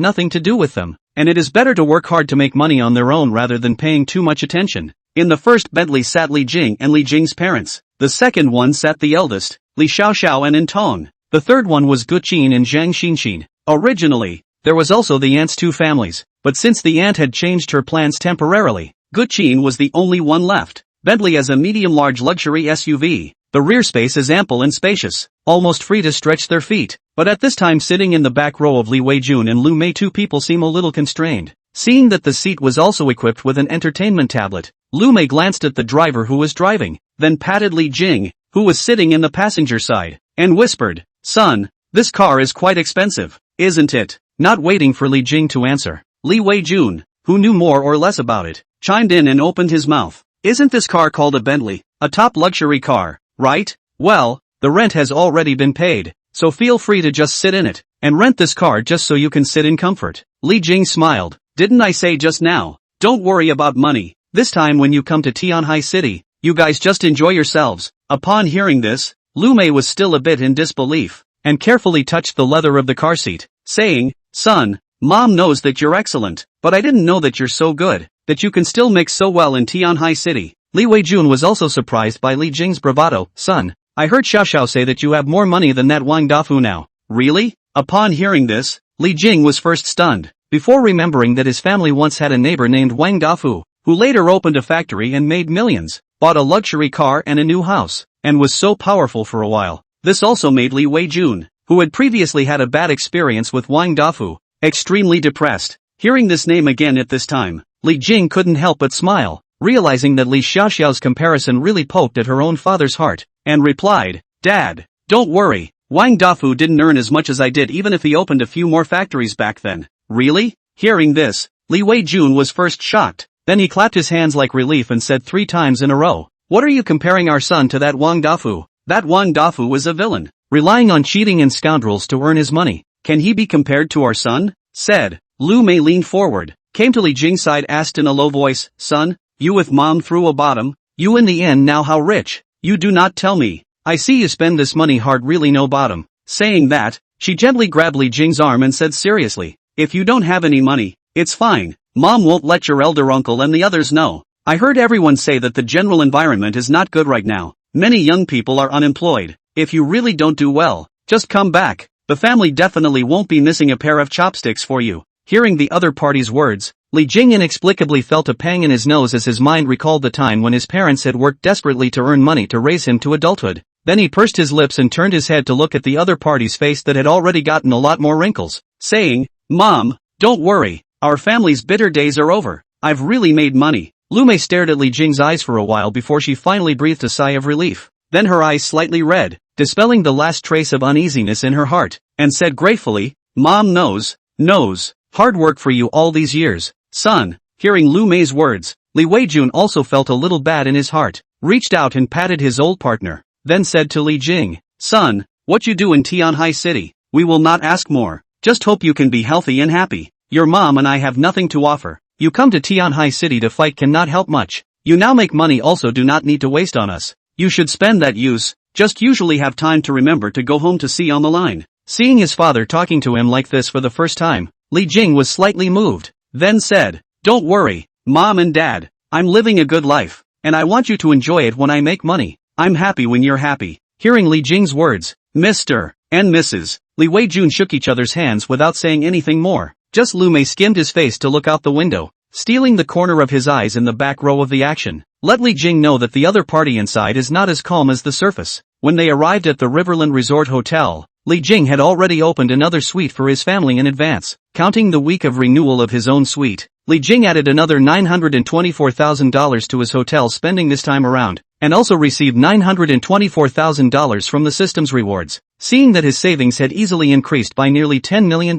nothing to do with them, and it is better to work hard to make money on their own rather than paying too much attention. In the first Bentley sat Li Jing and Li Jing's parents. The second one sat the eldest, Li Xiaoxiao and Intong. The third one was Guqin and Zhang Xinxin. Originally, there was also the aunt's 2 families, but since the aunt had changed her plans temporarily, Guccian was the only one left. Bentley as a medium-large luxury SUV. The rear space is ample and spacious, almost free to stretch their feet. But at this time sitting in the back row of Li Weijun and Lu Mei, two people seem a little constrained. Seeing that the seat was also equipped with an entertainment tablet, Lu Mei glanced at the driver who was driving, then patted Li Jing, who was sitting in the passenger side, and whispered, "Son, this car is quite expensive, isn't it?" Not waiting for Li Jing to answer, Li Weijun, who knew more or less about it, chimed in and opened his mouth. "Isn't this car called a Bentley, a top luxury car, right? Well, the rent has already been paid, so feel free to just sit in it, and rent this car just so you can sit in comfort." Li Jing smiled. "Didn't I say just now, don't worry about money, this time when you come to Tianhai City, you guys just enjoy yourselves." Upon hearing this, Lu Mei was still a bit in disbelief, and carefully touched the leather of the car seat, saying, "Son, Mom knows that you're excellent, but I didn't know that you're so good, that you can still mix so well in Tianhai City." Li Weijun was also surprised by Li Jing's bravado. "Son, I heard Xiao Xiao say that you have more money than that Wang Dafu now." "Really?" Upon hearing this, Li Jing was first stunned, before remembering that his family once had a neighbor named Wang Dafu, who later opened a factory and made millions, bought a luxury car and a new house, and was so powerful for a while. This also made Li Weijun, who had previously had a bad experience with Wang Dafu, extremely depressed. Hearing this name again at this time, Li Jing couldn't help but smile, realizing that Li Xiaoxiao's comparison really poked at her own father's heart, and replied, "Dad, don't worry, Wang Dafu didn't earn as much as I did even if he opened a few more factories back then." "Really?" Hearing this, Li Weijun was first shocked, then he clapped his hands like relief and said 3 times in a row, "What are you comparing our son to that Wang Dafu? That Wang Dafu was a villain, relying on cheating and scoundrels to earn his money. Can he be compared to our son?" said. Lu Mei leaned forward, came to Li Jing's side, asked in a low voice, "Son, you with Mom through a bottom, you in the end now how rich? You do not tell me. I see you spend this money hard, really no bottom." Saying that, she gently grabbed Li Jing's arm and said seriously, "If you don't have any money, it's fine. Mom won't let your elder uncle and the others know. I heard everyone say that the general environment is not good right now. Many young people are unemployed. If you really don't do well, just come back. The family definitely won't be missing a pair of chopsticks for you." Hearing the other party's words, Li Jing inexplicably felt a pang in his nose as his mind recalled the time when his parents had worked desperately to earn money to raise him to adulthood. Then he pursed his lips and turned his head to look at the other party's face that had already gotten a lot more wrinkles, saying, "Mom, don't worry, our family's bitter days are over. I've really made money." Lu Mei stared at Li Jing's eyes for a while before she finally breathed a sigh of relief. Then her eyes slightly red, dispelling the last trace of uneasiness in her heart, and said gratefully, "Mom knows. Hard work for you all these years, son." Hearing Lu Mei's words, Li Weijun also felt a little bad in his heart, reached out and patted his old partner, then said to Li Jing, "Son, what you do in Tianhai City, we will not ask more. Just hope you can be healthy and happy. Your mom and I have nothing to offer. You come to Tianhai City to fight cannot help much. You now make money also do not need to waste on us. You should spend that just usually have time to remember to go home to see on the line." Seeing his father talking to him like this for the first time, Li Jing was slightly moved, then said, "Don't worry, Mom and Dad, I'm living a good life, and I want you to enjoy it when I make money. I'm happy when you're happy." Hearing Li Jing's words, Mr. and Mrs. Li Weijun shook each other's hands without saying anything more. Just Lu Mei skimmed his face to look out the window, stealing the corner of his eyes in the back row of the action. Let Li Jing know that the other party inside is not as calm as the surface. When they arrived at the Riverland Resort Hotel, Li Jing had already opened another suite for his family in advance. Counting the week of renewal of his own suite, Li Jing added another $924,000 to his hotel spending this time around, and also received $924,000 from the system's rewards. Seeing that his savings had easily increased by nearly $10 million,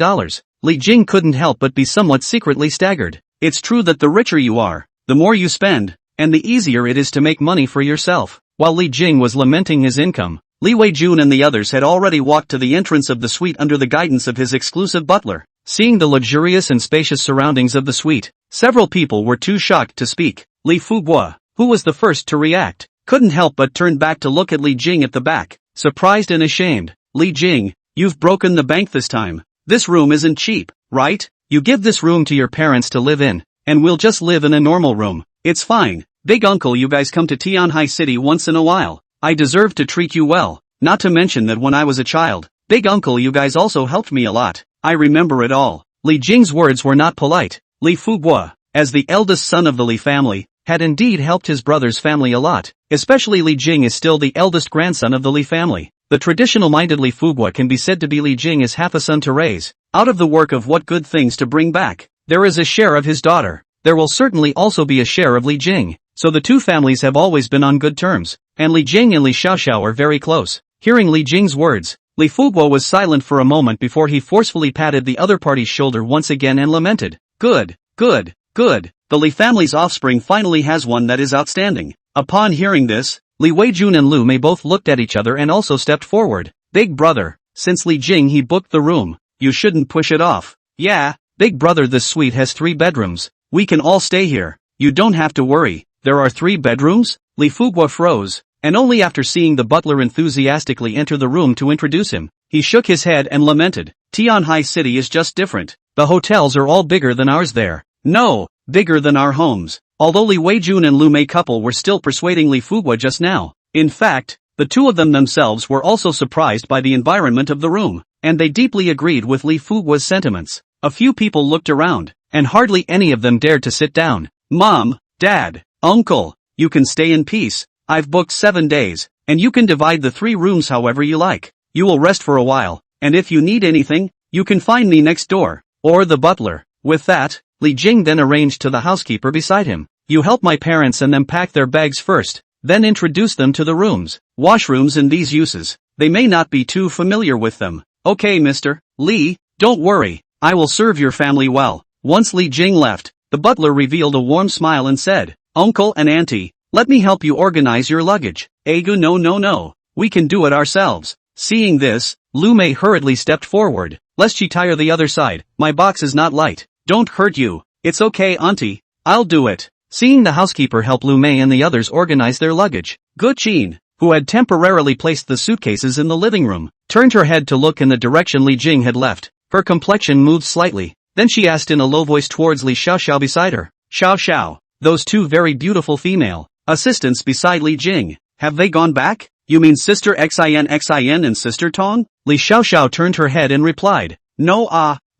Li Jing couldn't help but be somewhat secretly staggered. It's true that the richer you are, the more you spend, and the easier it is to make money for yourself. While Li Jing was lamenting his income, Li Weijun and the others had already walked to the entrance of the suite under the guidance of his exclusive butler. Seeing the luxurious and spacious surroundings of the suite, several people were too shocked to speak. Li Fuguo, who was the first to react, couldn't help but turn back to look at Li Jing at the back, surprised and ashamed. "Li Jing, you've broken the bank this time. This room isn't cheap, right? You give this room to your parents to live in, and we'll just live in a normal room. It's fine. Big uncle, you guys come to Tianhai City once in a while. I deserve to treat you well. Not to mention that when I was a child, big uncle, you guys also helped me a lot. I remember it all." Li Jing's words were not polite. Li Fuguo, as the eldest son of the Li family, had indeed helped his brother's family a lot, especially Li Jing is still the eldest grandson of the Li family. The traditional-minded Li Fuguo can be said to be Li Jing as half a son to raise. Out of the work of what good things to bring back, there is a share of his daughter. There will certainly also be a share of Li Jing, so the two families have always been on good terms, and Li Jing and Li Xiaoxiao are very close. Hearing Li Jing's words, Li Fuguo was silent for a moment before he forcefully patted the other party's shoulder once again and lamented, "Good, good, good. The Li family's offspring finally has one that is outstanding." Upon hearing this, Li Weijun and Lu Mei both looked at each other and also stepped forward. "Big brother, since Li Jing he booked the room, you shouldn't push it off." "Yeah, big brother, this suite has 3 bedrooms. We can all stay here. You don't have to worry." "There are 3 bedrooms?" Li Fuguo froze, and only after seeing the butler enthusiastically enter the room to introduce him, he shook his head and lamented, "Tianhai City is just different. The hotels are all bigger than ours there. No, bigger than our homes." Although Li Weijun and Lu Mei couple were still persuading Li Fuguo just now, in fact, the two of them themselves were also surprised by the environment of the room, and they deeply agreed with Li Fuguo's sentiments. A few people looked around, and hardly any of them dared to sit down. "Mom, Dad, Uncle, you can stay in peace. I've booked 7 days, and you can divide the 3 rooms however you like. You will rest for a while, and if you need anything, you can find me next door, or the butler." With that, Li Jing then arranged to the housekeeper beside him, "You help my parents and them pack their bags first, then introduce them to the rooms, washrooms and these uses. They may not be too familiar with them." "Okay, Mr. Li, don't worry, I will serve your family well." Once Li Jing left, the butler revealed a warm smile and said, "Uncle and Auntie, let me help you organize your luggage." "Egu, no, we can do it ourselves." Seeing this, Lu Mei hurriedly stepped forward, lest she tire the other side. "My box is not light. Don't hurt you." "It's okay, Auntie, I'll do it." Seeing the housekeeper help Lu Mei and the others organize their luggage, Guqin, who had temporarily placed the suitcases in the living room, turned her head to look in the direction Li Jing had left. Her complexion moved slightly, then she asked in a low voice towards Li Xiaoxiao beside her, "Xiaoxiao, those 2 very beautiful female assistants beside Li Jing, have they gone back? You mean Sister Xin and Sister Tong?" Li Xiaoxiao turned her head and replied, "No,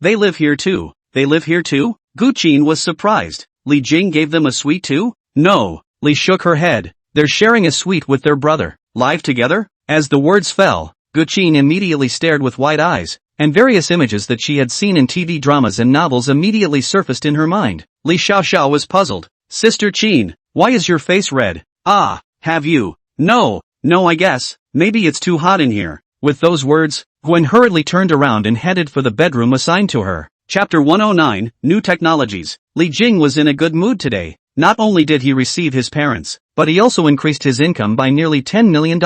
they live here too." "They live here too?" Guqin was surprised. "Li Jing gave them a suite too?" "No," Li shook her head, "they're sharing a suite with their brother." "Live together?" As the words fell, Guqin immediately stared with wide eyes, and various images that she had seen in TV dramas and novels immediately surfaced in her mind. Li Xiaoxiao was puzzled. "Sister Qin, why is your face red?" "Ah, have you?" No, I guess, maybe it's too hot in here." With those words, Gwen hurriedly turned around and headed for the bedroom assigned to her. Chapter 109, New Technologies. Li Jing was in a good mood today. Not only did he receive his parents, but he also increased his income by nearly $10 million.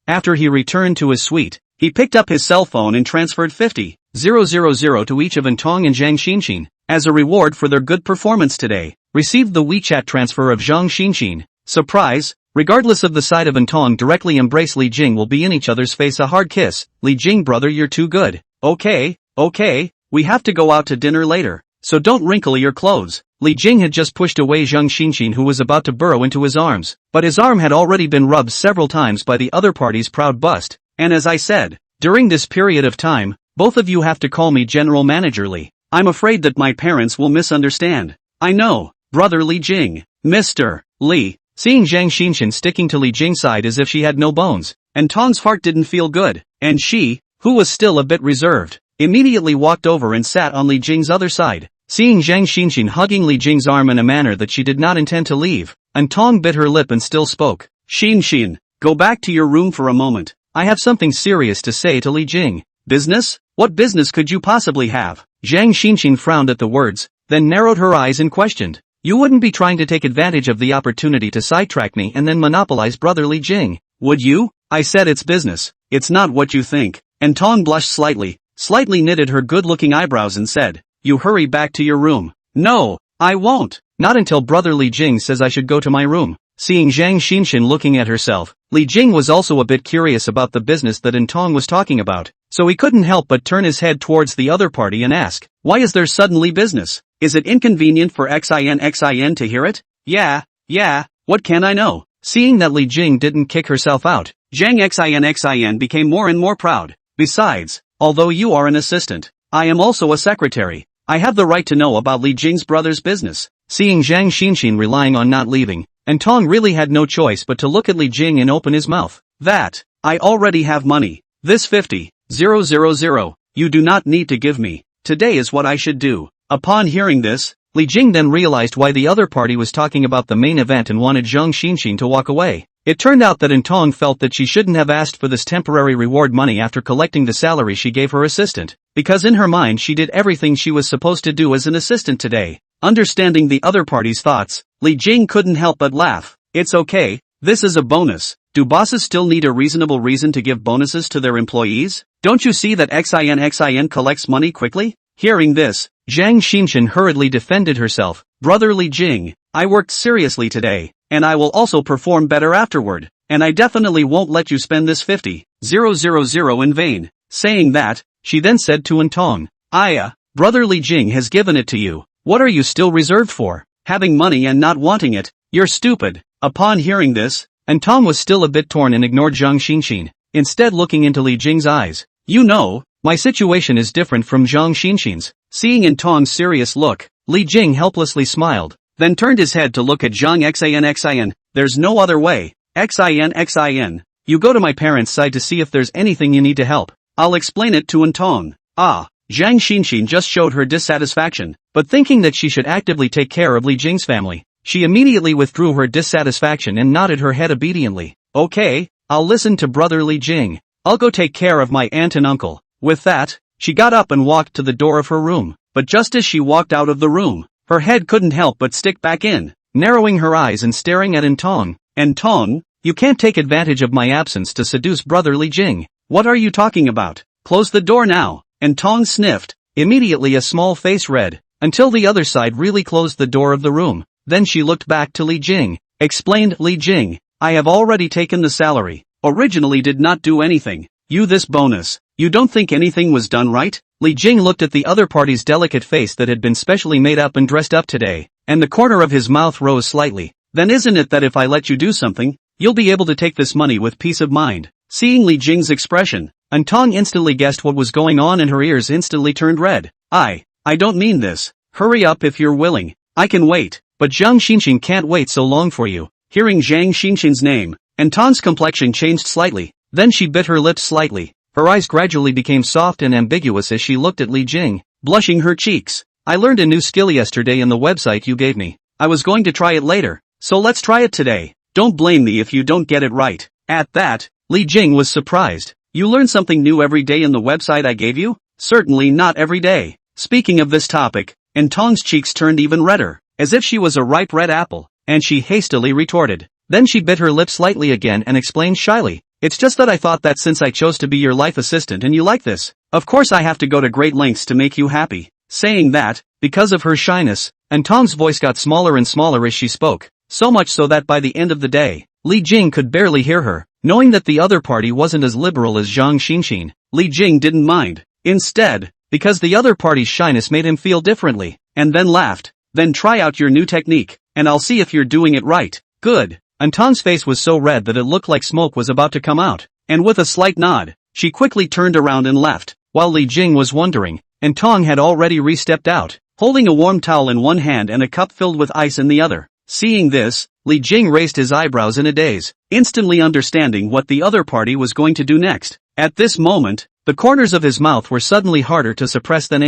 After he returned to his suite, he picked up his cell phone and transferred 50,000 to each of Antong and Zhang Xinxin, as a reward for their good performance today. Received the WeChat transfer of Zhang Xinxin. Surprise! Regardless of the side of Antong directly embrace Li Jing will be in each other's face a hard kiss. "Li Jing brother, you're too good." Okay, we have to go out to dinner later, so don't wrinkle your clothes." Li Jing had just pushed away Zhang Xinxin, who was about to burrow into his arms, but his arm had already been rubbed several times by the other party's proud bust. "And as I said, during this period of time, both of you have to call me General Manager Li. I'm afraid that my parents will misunderstand." "I know, brother Li Jing." "Mr. Li." Seeing Zhang Xinxin sticking to Li Jing's side as if she had no bones, Antong's heart didn't feel good, and she, who was still a bit reserved, immediately walked over and sat on Li Jing's other side. Seeing Zhang Xinxin hugging Li Jing's arm in a manner that she did not intend to leave, Antong bit her lip and still spoke. "Xinxin, go back to your room for a moment. I have something serious to say to Li Jing." "Business? What business could you possibly have?" Zhang Xinxin frowned at the words, then narrowed her eyes and questioned. "You wouldn't be trying to take advantage of the opportunity to sidetrack me and then monopolize brother Li Jing, would you?" "I said it's business. It's not what you think." Antong blushed slightly knitted her good-looking eyebrows and said, "You hurry back to your room." "No, I won't. Not until brother Li Jing says I should go to my room." Seeing Zhang Xinxin looking at herself, Li Jing was also a bit curious about the business that Antong was talking about, so he couldn't help but turn his head towards the other party and ask, "Why is there suddenly business? Is it inconvenient for Xin to hear it?" Yeah, what can I know?" Seeing that Li Jing didn't kick herself out, Zhang Xin became more and more proud. "Besides, although you are an assistant, I am also a secretary. I have the right to know about Li Jing's brother's business. Seeing Zhang Xinxin relying on not leaving, Tong really had no choice but to look at Li Jing and open his mouth. That, I already have money. This 50,000, you do not need to give me. Today is what I should do. Upon hearing this, Li Jing then realized why the other party was talking about the main event and wanted Zhang Xinxin to walk away. It turned out that Tong felt that she shouldn't have asked for this temporary reward money after collecting the salary she gave her assistant, because in her mind she did everything she was supposed to do as an assistant today. Understanding the other party's thoughts, Li Jing couldn't help but laugh. It's okay, this is a bonus. Do bosses still need a reasonable reason to give bonuses to their employees? Don't you see that XIN collects money quickly? Hearing this, Zhang Xinxin hurriedly defended herself. Brother Li Jing, I worked seriously today, and I will also perform better afterward, and I definitely won't let you spend this 50,000 in vain. Saying that, she then said to Tong, Brother Li Jing has given it to you. What are you still reserved for? Having money and not wanting it? You're stupid. Upon hearing this, Tong was still a bit torn and ignored Zhang Xinxin, instead looking into Li Jing's eyes. You know, my situation is different from Zhang Xinxin's. Seeing Tong's serious look, Li Jing helplessly smiled, then turned his head to look at Zhang Xin. There's no other way. Xin. You go to my parents' side to see if there's anything you need to help. I'll explain it to Tong. Zhang Xinxin just showed her dissatisfaction, but thinking that she should actively take care of Li Jing's family, she immediately withdrew her dissatisfaction and nodded her head obediently. Okay, I'll listen to Brother Li Jing. I'll go take care of my aunt and uncle. With that, she got up and walked to the door of her room, but just as she walked out of the room, her head couldn't help but stick back in, narrowing her eyes and staring at Tong. Tong, you can't take advantage of my absence to seduce Brother Li Jing. What are you talking about? Close the door now. Tong sniffed. Immediately a small face red, until the other side really closed the door of the room. Then she looked back to Li Jing. Explained Li Jing, I have already taken the salary. Originally did not do anything. You this bonus. You don't think anything was done right? Li Jing looked at the other party's delicate face that had been specially made up and dressed up today, and the corner of his mouth rose slightly. Then isn't it that if I let you do something, you'll be able to take this money with peace of mind? Seeing Li Jing's expression, Tong instantly guessed what was going on and her ears instantly turned red. I don't mean this. Hurry up if you're willing. I can wait, but Zhang Xinxin can't wait so long for you. Hearing Zhang Xinxin's name, Tong's complexion changed slightly, then she bit her lips slightly. Her eyes gradually became soft and ambiguous as she looked at Li Jing, blushing her cheeks. I learned a new skill yesterday in the website you gave me. I was going to try it later, so let's try it today. Don't blame me if you don't get it right. At that, Li Jing was surprised. You learn something new every day in the website I gave you? Certainly not every day. Speaking of this topic, Tong's cheeks turned even redder, as if she was a ripe red apple, and she hastily retorted. Then she bit her lip slightly again and explained shyly. It's just that I thought that since I chose to be your life assistant and you like this, of course I have to go to great lengths to make you happy. Saying that, because of her shyness, Tong's voice got smaller and smaller as she spoke, so much so that by the end of the day, Li Jing could barely hear her. Knowing that the other party wasn't as liberal as Zhang Xinxin, Li Jing didn't mind. Instead, because the other party's shyness made him feel differently, and then laughed. Then try out your new technique, and I'll see if you're doing it right. Good. Tong's face was so red that it looked like smoke was about to come out, and with a slight nod, she quickly turned around and left. While Li Jing was wondering, Tong had already re-stepped out, holding a warm towel in one hand and a cup filled with ice in the other. Seeing this, Li Jing raised his eyebrows in a daze, instantly understanding what the other party was going to do next. At this moment, the corners of his mouth were suddenly harder to suppress than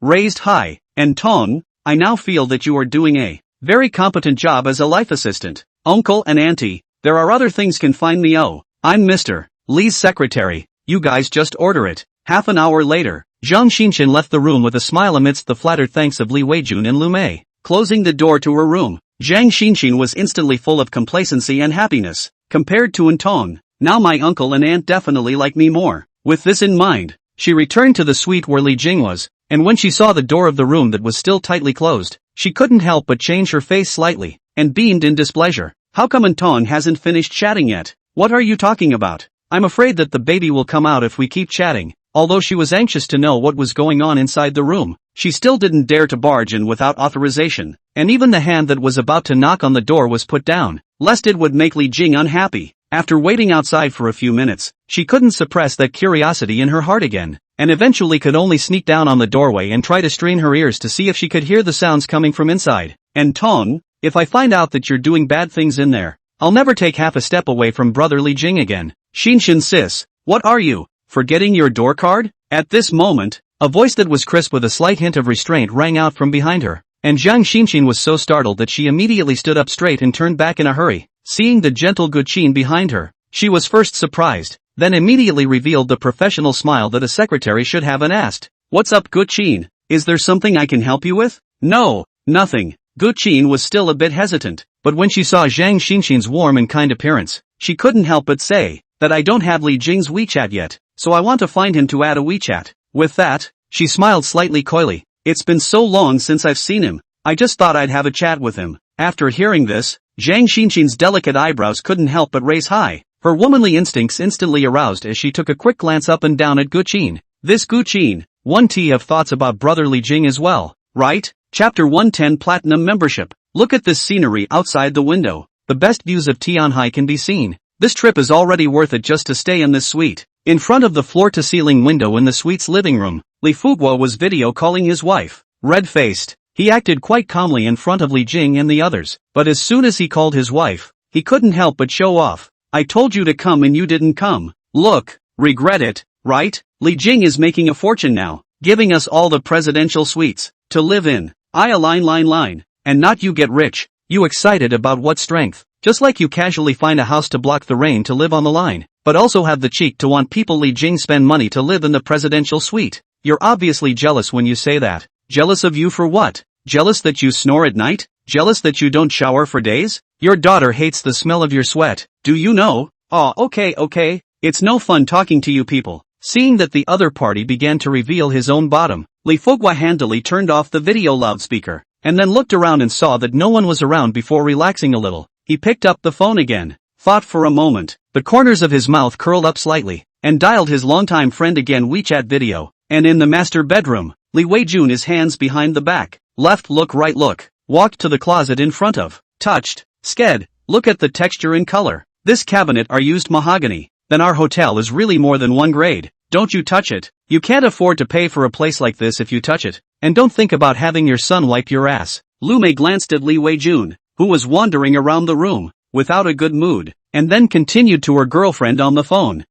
raised high. Tong, I now feel that you are doing a very competent job as a life assistant. Uncle and auntie, there are other things can find me. I'm Mr. Li's secretary. You guys just order it. Half an hour later, Zhang Xinxin left the room with a smile amidst the flattered thanks of Li Weijun and Lu Mei. Closing the door to her room, Zhang Xinxin was instantly full of complacency and happiness. Compared to Tong, now my uncle and aunt definitely like me more. With this in mind, she returned to the suite where Li Jing was, and when she saw the door of the room that was still tightly closed, she couldn't help but change her face slightly, and beamed in displeasure. How come Tong hasn't finished chatting yet? What are you talking about? I'm afraid that the baby will come out if we keep chatting. Although she was anxious to know what was going on inside the room, she still didn't dare to barge in without authorization, and even the hand that was about to knock on the door was put down, lest it would make Li Jing unhappy. After waiting outside for a few minutes, she couldn't suppress that curiosity in her heart again, and eventually could only sneak down on the doorway and try to strain her ears to see if she could hear the sounds coming from inside. And Tong, if I find out that you're doing bad things in there, I'll never take half a step away from brother Li Jing again. Xinshin sis, what are you, forgetting your door card? At this moment, a voice that was crisp with a slight hint of restraint rang out from behind her, and Zhang Xinshin was so startled that she immediately stood up straight and turned back in a hurry. Seeing the gentle Guqin behind her, she was first surprised, then immediately revealed the professional smile that a secretary should have and asked, "What's up, Guqin? Is there something I can help you with?" "No, nothing." Guqin was still a bit hesitant, but when she saw Zhang Xinshin's warm and kind appearance, she couldn't help but say, "That I don't have Li Jing's WeChat yet, so I want to find him to add a WeChat." With that, she smiled slightly coyly. "It's been so long since I've seen him, I just thought I'd have a chat with him." After hearing this, Zhang Xinshin's delicate eyebrows couldn't help but raise high. Her womanly instincts instantly aroused as she took a quick glance up and down at Guqin. This Guqin, 1T have thoughts about brother Li Jing as well, right? Chapter 110 Platinum Membership. Look at this scenery outside the window. The best views of Tianhai can be seen. This trip is already worth it just to stay in this suite. In front of the floor-to-ceiling window in the suite's living room, Li Fuguo was video calling his wife. Red-faced, he acted quite calmly in front of Li Jing and the others, but as soon as he called his wife, he couldn't help but show off. "I told you to come and you didn't come. Look, regret it, right? Li Jing is making a fortune now, giving us all the presidential suites to live in. I line. And not you get rich. You excited about what strength? Just like you casually find a house to block the rain to live on the line, but also have the cheek to want people Li Jing spend money to live in the presidential suite. You're obviously jealous when you say that. Jealous of you for what? Jealous that you snore at night? Jealous that you don't shower for days? Your daughter hates the smell of your sweat, do you know?" "Aw, okay. It's no fun talking to you people." Seeing that the other party began to reveal his own bottom, Li Fuguo handily turned off the video loudspeaker, and then looked around and saw that no one was around before relaxing a little. He picked up the phone again, thought for a moment, the corners of his mouth curled up slightly, and dialed his longtime friend again WeChat video, and in the master bedroom, Li Weijun his hands behind the back, left look right look, walked to the closet in front of, touched, sked, look at the texture and color. This cabinet are used mahogany. Then our hotel is really more than one grade. Don't you touch it. You can't afford to pay for a place like this if you touch it. And don't think about having your son wipe your ass. Lu Mei glanced at Li Weijun, who was wandering around the room, without a good mood, and then continued to her girlfriend on the phone.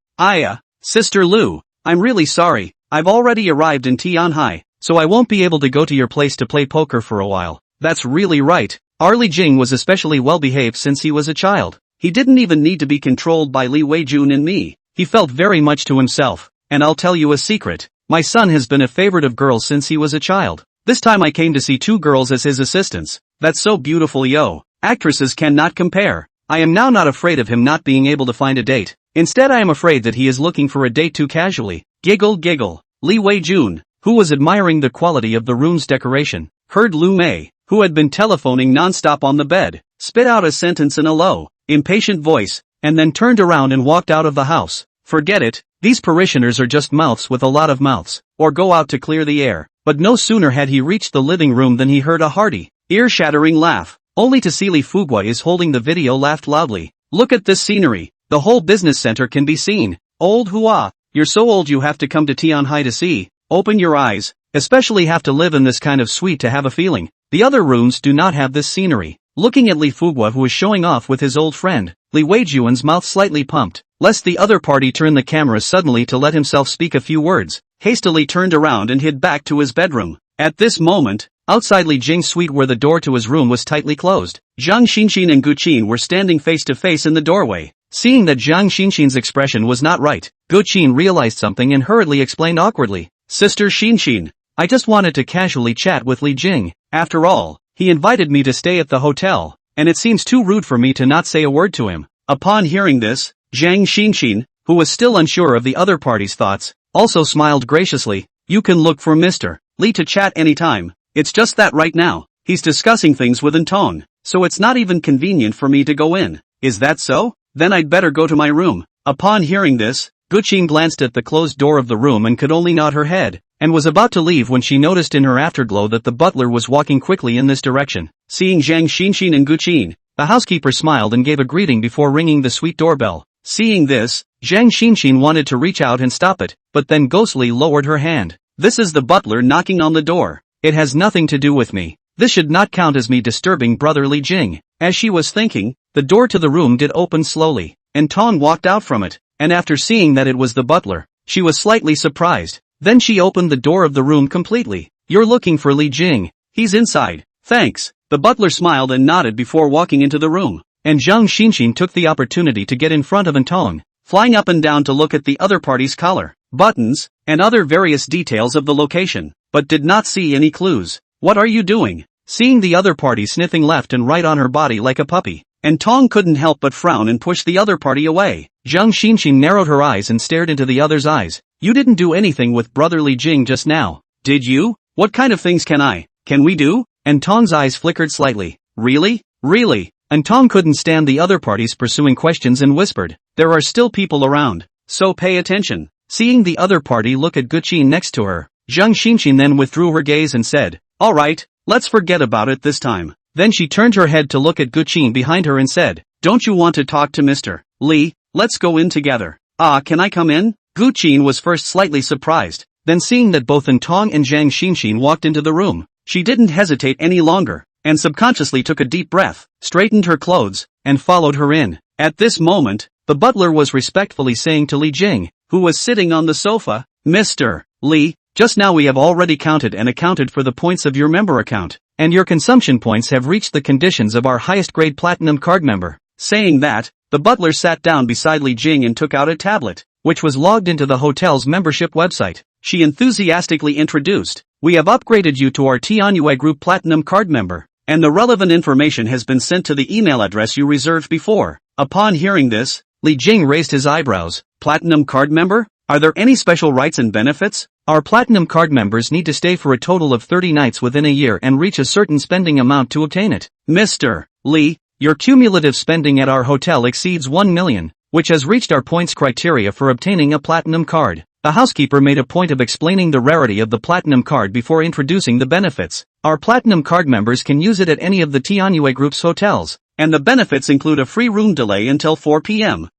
Sister Lu, I'm really sorry. I've already arrived in Tianhai, so I won't be able to go to your place to play poker for a while." "That's really right. Our Li Jing was especially well behaved since he was a child. He didn't even need to be controlled by Li Weijun and me. He felt very much to himself, and I'll tell you a secret. My son has been a favorite of girls since he was a child. This time I came to see 2 girls as his assistants. That's so beautiful, yo. Actresses cannot compare. I am now not afraid of him not being able to find a date. Instead I am afraid that he is looking for a date too casually." Giggle. Li Weijun, who was admiring the quality of the room's decoration, heard Lu Mei, who had been telephoning non-stop on the bed, spit out a sentence in a low, impatient voice, and then turned around and walked out of the house. Forget it, these parishioners are just mouths with a lot of mouths, or go out to clear the air. But no sooner had he reached the living room than he heard a hearty, ear-shattering laugh, only to see Li Fuguo is holding the video laughed loudly. "Look at this scenery, the whole business center can be seen. Old hua, you're so old you have to come to Tianhai to see. Open your eyes, especially have to live in this kind of suite to have a feeling. The other rooms do not have this scenery." Looking at Li Fuguo who was showing off with his old friend, Li Weijun's mouth slightly pumped, lest the other party turn the camera suddenly to let himself speak a few words, hastily turned around and hid back to his bedroom. At this moment, outside Li Jing's suite where the door to his room was tightly closed, Zhang Xinshin and Guqin were standing face to face in the doorway. Seeing that Zhang Xinshin's expression was not right, Guqin realized something and hurriedly explained awkwardly, "Sister Xinshin, I just wanted to casually chat with Li Jing. After all, he invited me to stay at the hotel, and it seems too rude for me to not say a word to him." Upon hearing this, Zhang Xinshin, who was still unsure of the other party's thoughts, also smiled graciously. "You can look for Mr. Li to chat anytime. It's just that right now, he's discussing things with Antone, so it's not even convenient for me to go in." "Is that so? Then I'd better go to my room." Upon hearing this, Guqin glanced at the closed door of the room and could only nod her head, and was about to leave when she noticed in her afterglow that the butler was walking quickly in this direction. Seeing Zhang Xinshin and Guqin, the housekeeper smiled and gave a greeting before ringing the suite doorbell. Seeing this, Zhang Xinxin wanted to reach out and stop it, but then ghostly lowered her hand. This is the butler knocking on the door. It has nothing to do with me. This should not count as me disturbing brother Li Jing. As she was thinking, the door to the room did open slowly, and Tong walked out from it, and after seeing that it was the butler, she was slightly surprised. Then she opened the door of the room completely. You're looking for Li Jing. He's inside. Thanks. The butler smiled and nodded before walking into the room, and Zhang Xinxin took the opportunity to get in front of Tong, flying up and down to look at the other party's collar, buttons, and other various details of the location, but did not see any clues. What are you doing? Seeing the other party sniffing left and right on her body like a puppy, and Tong couldn't help but frown and push the other party away. Zhang Xinxin narrowed her eyes and stared into the other's eyes. You didn't do anything with brother Li Jing just now, did you? What kind of things can we do? And Tong's eyes flickered slightly. Really? Really? And Tong couldn't stand the other parties pursuing questions and whispered, there are still people around, so pay attention. Seeing the other party look at Guqin next to her, Zhang Xinxin then withdrew her gaze and said, alright, let's forget about it this time. Then she turned her head to look at Guqin behind her and said, don't you want to talk to Mr. Li? Let's go in together. Can I come in? Guqin was first slightly surprised, then seeing that both Tong and Zhang Xinxin walked into the room, she didn't hesitate any longer, and subconsciously took a deep breath, straightened her clothes, and followed her in. At this moment, the butler was respectfully saying to Li Jing, who was sitting on the sofa, Mr. Li, just now we have already counted and accounted for the points of your member account, and your consumption points have reached the conditions of our highest grade platinum card member. Saying that, the butler sat down beside Li Jing and took out a tablet, which was logged into the hotel's membership website. She enthusiastically introduced, we have upgraded you to our Tianyue Group Platinum card member, and the relevant information has been sent to the email address you reserved before. Upon hearing this, Li Jing raised his eyebrows. Platinum card member? Are there any special rights and benefits? Our platinum card members need to stay for a total of 30 nights within a year and reach a certain spending amount to obtain it. Mr. Li, your cumulative spending at our hotel exceeds 1 million, which has reached our points criteria for obtaining a platinum card. The housekeeper made a point of explaining the rarity of the platinum card before introducing the benefits. Our platinum card members can use it at any of the Tianyue Group's hotels, and the benefits include a free room delay until 4 p.m.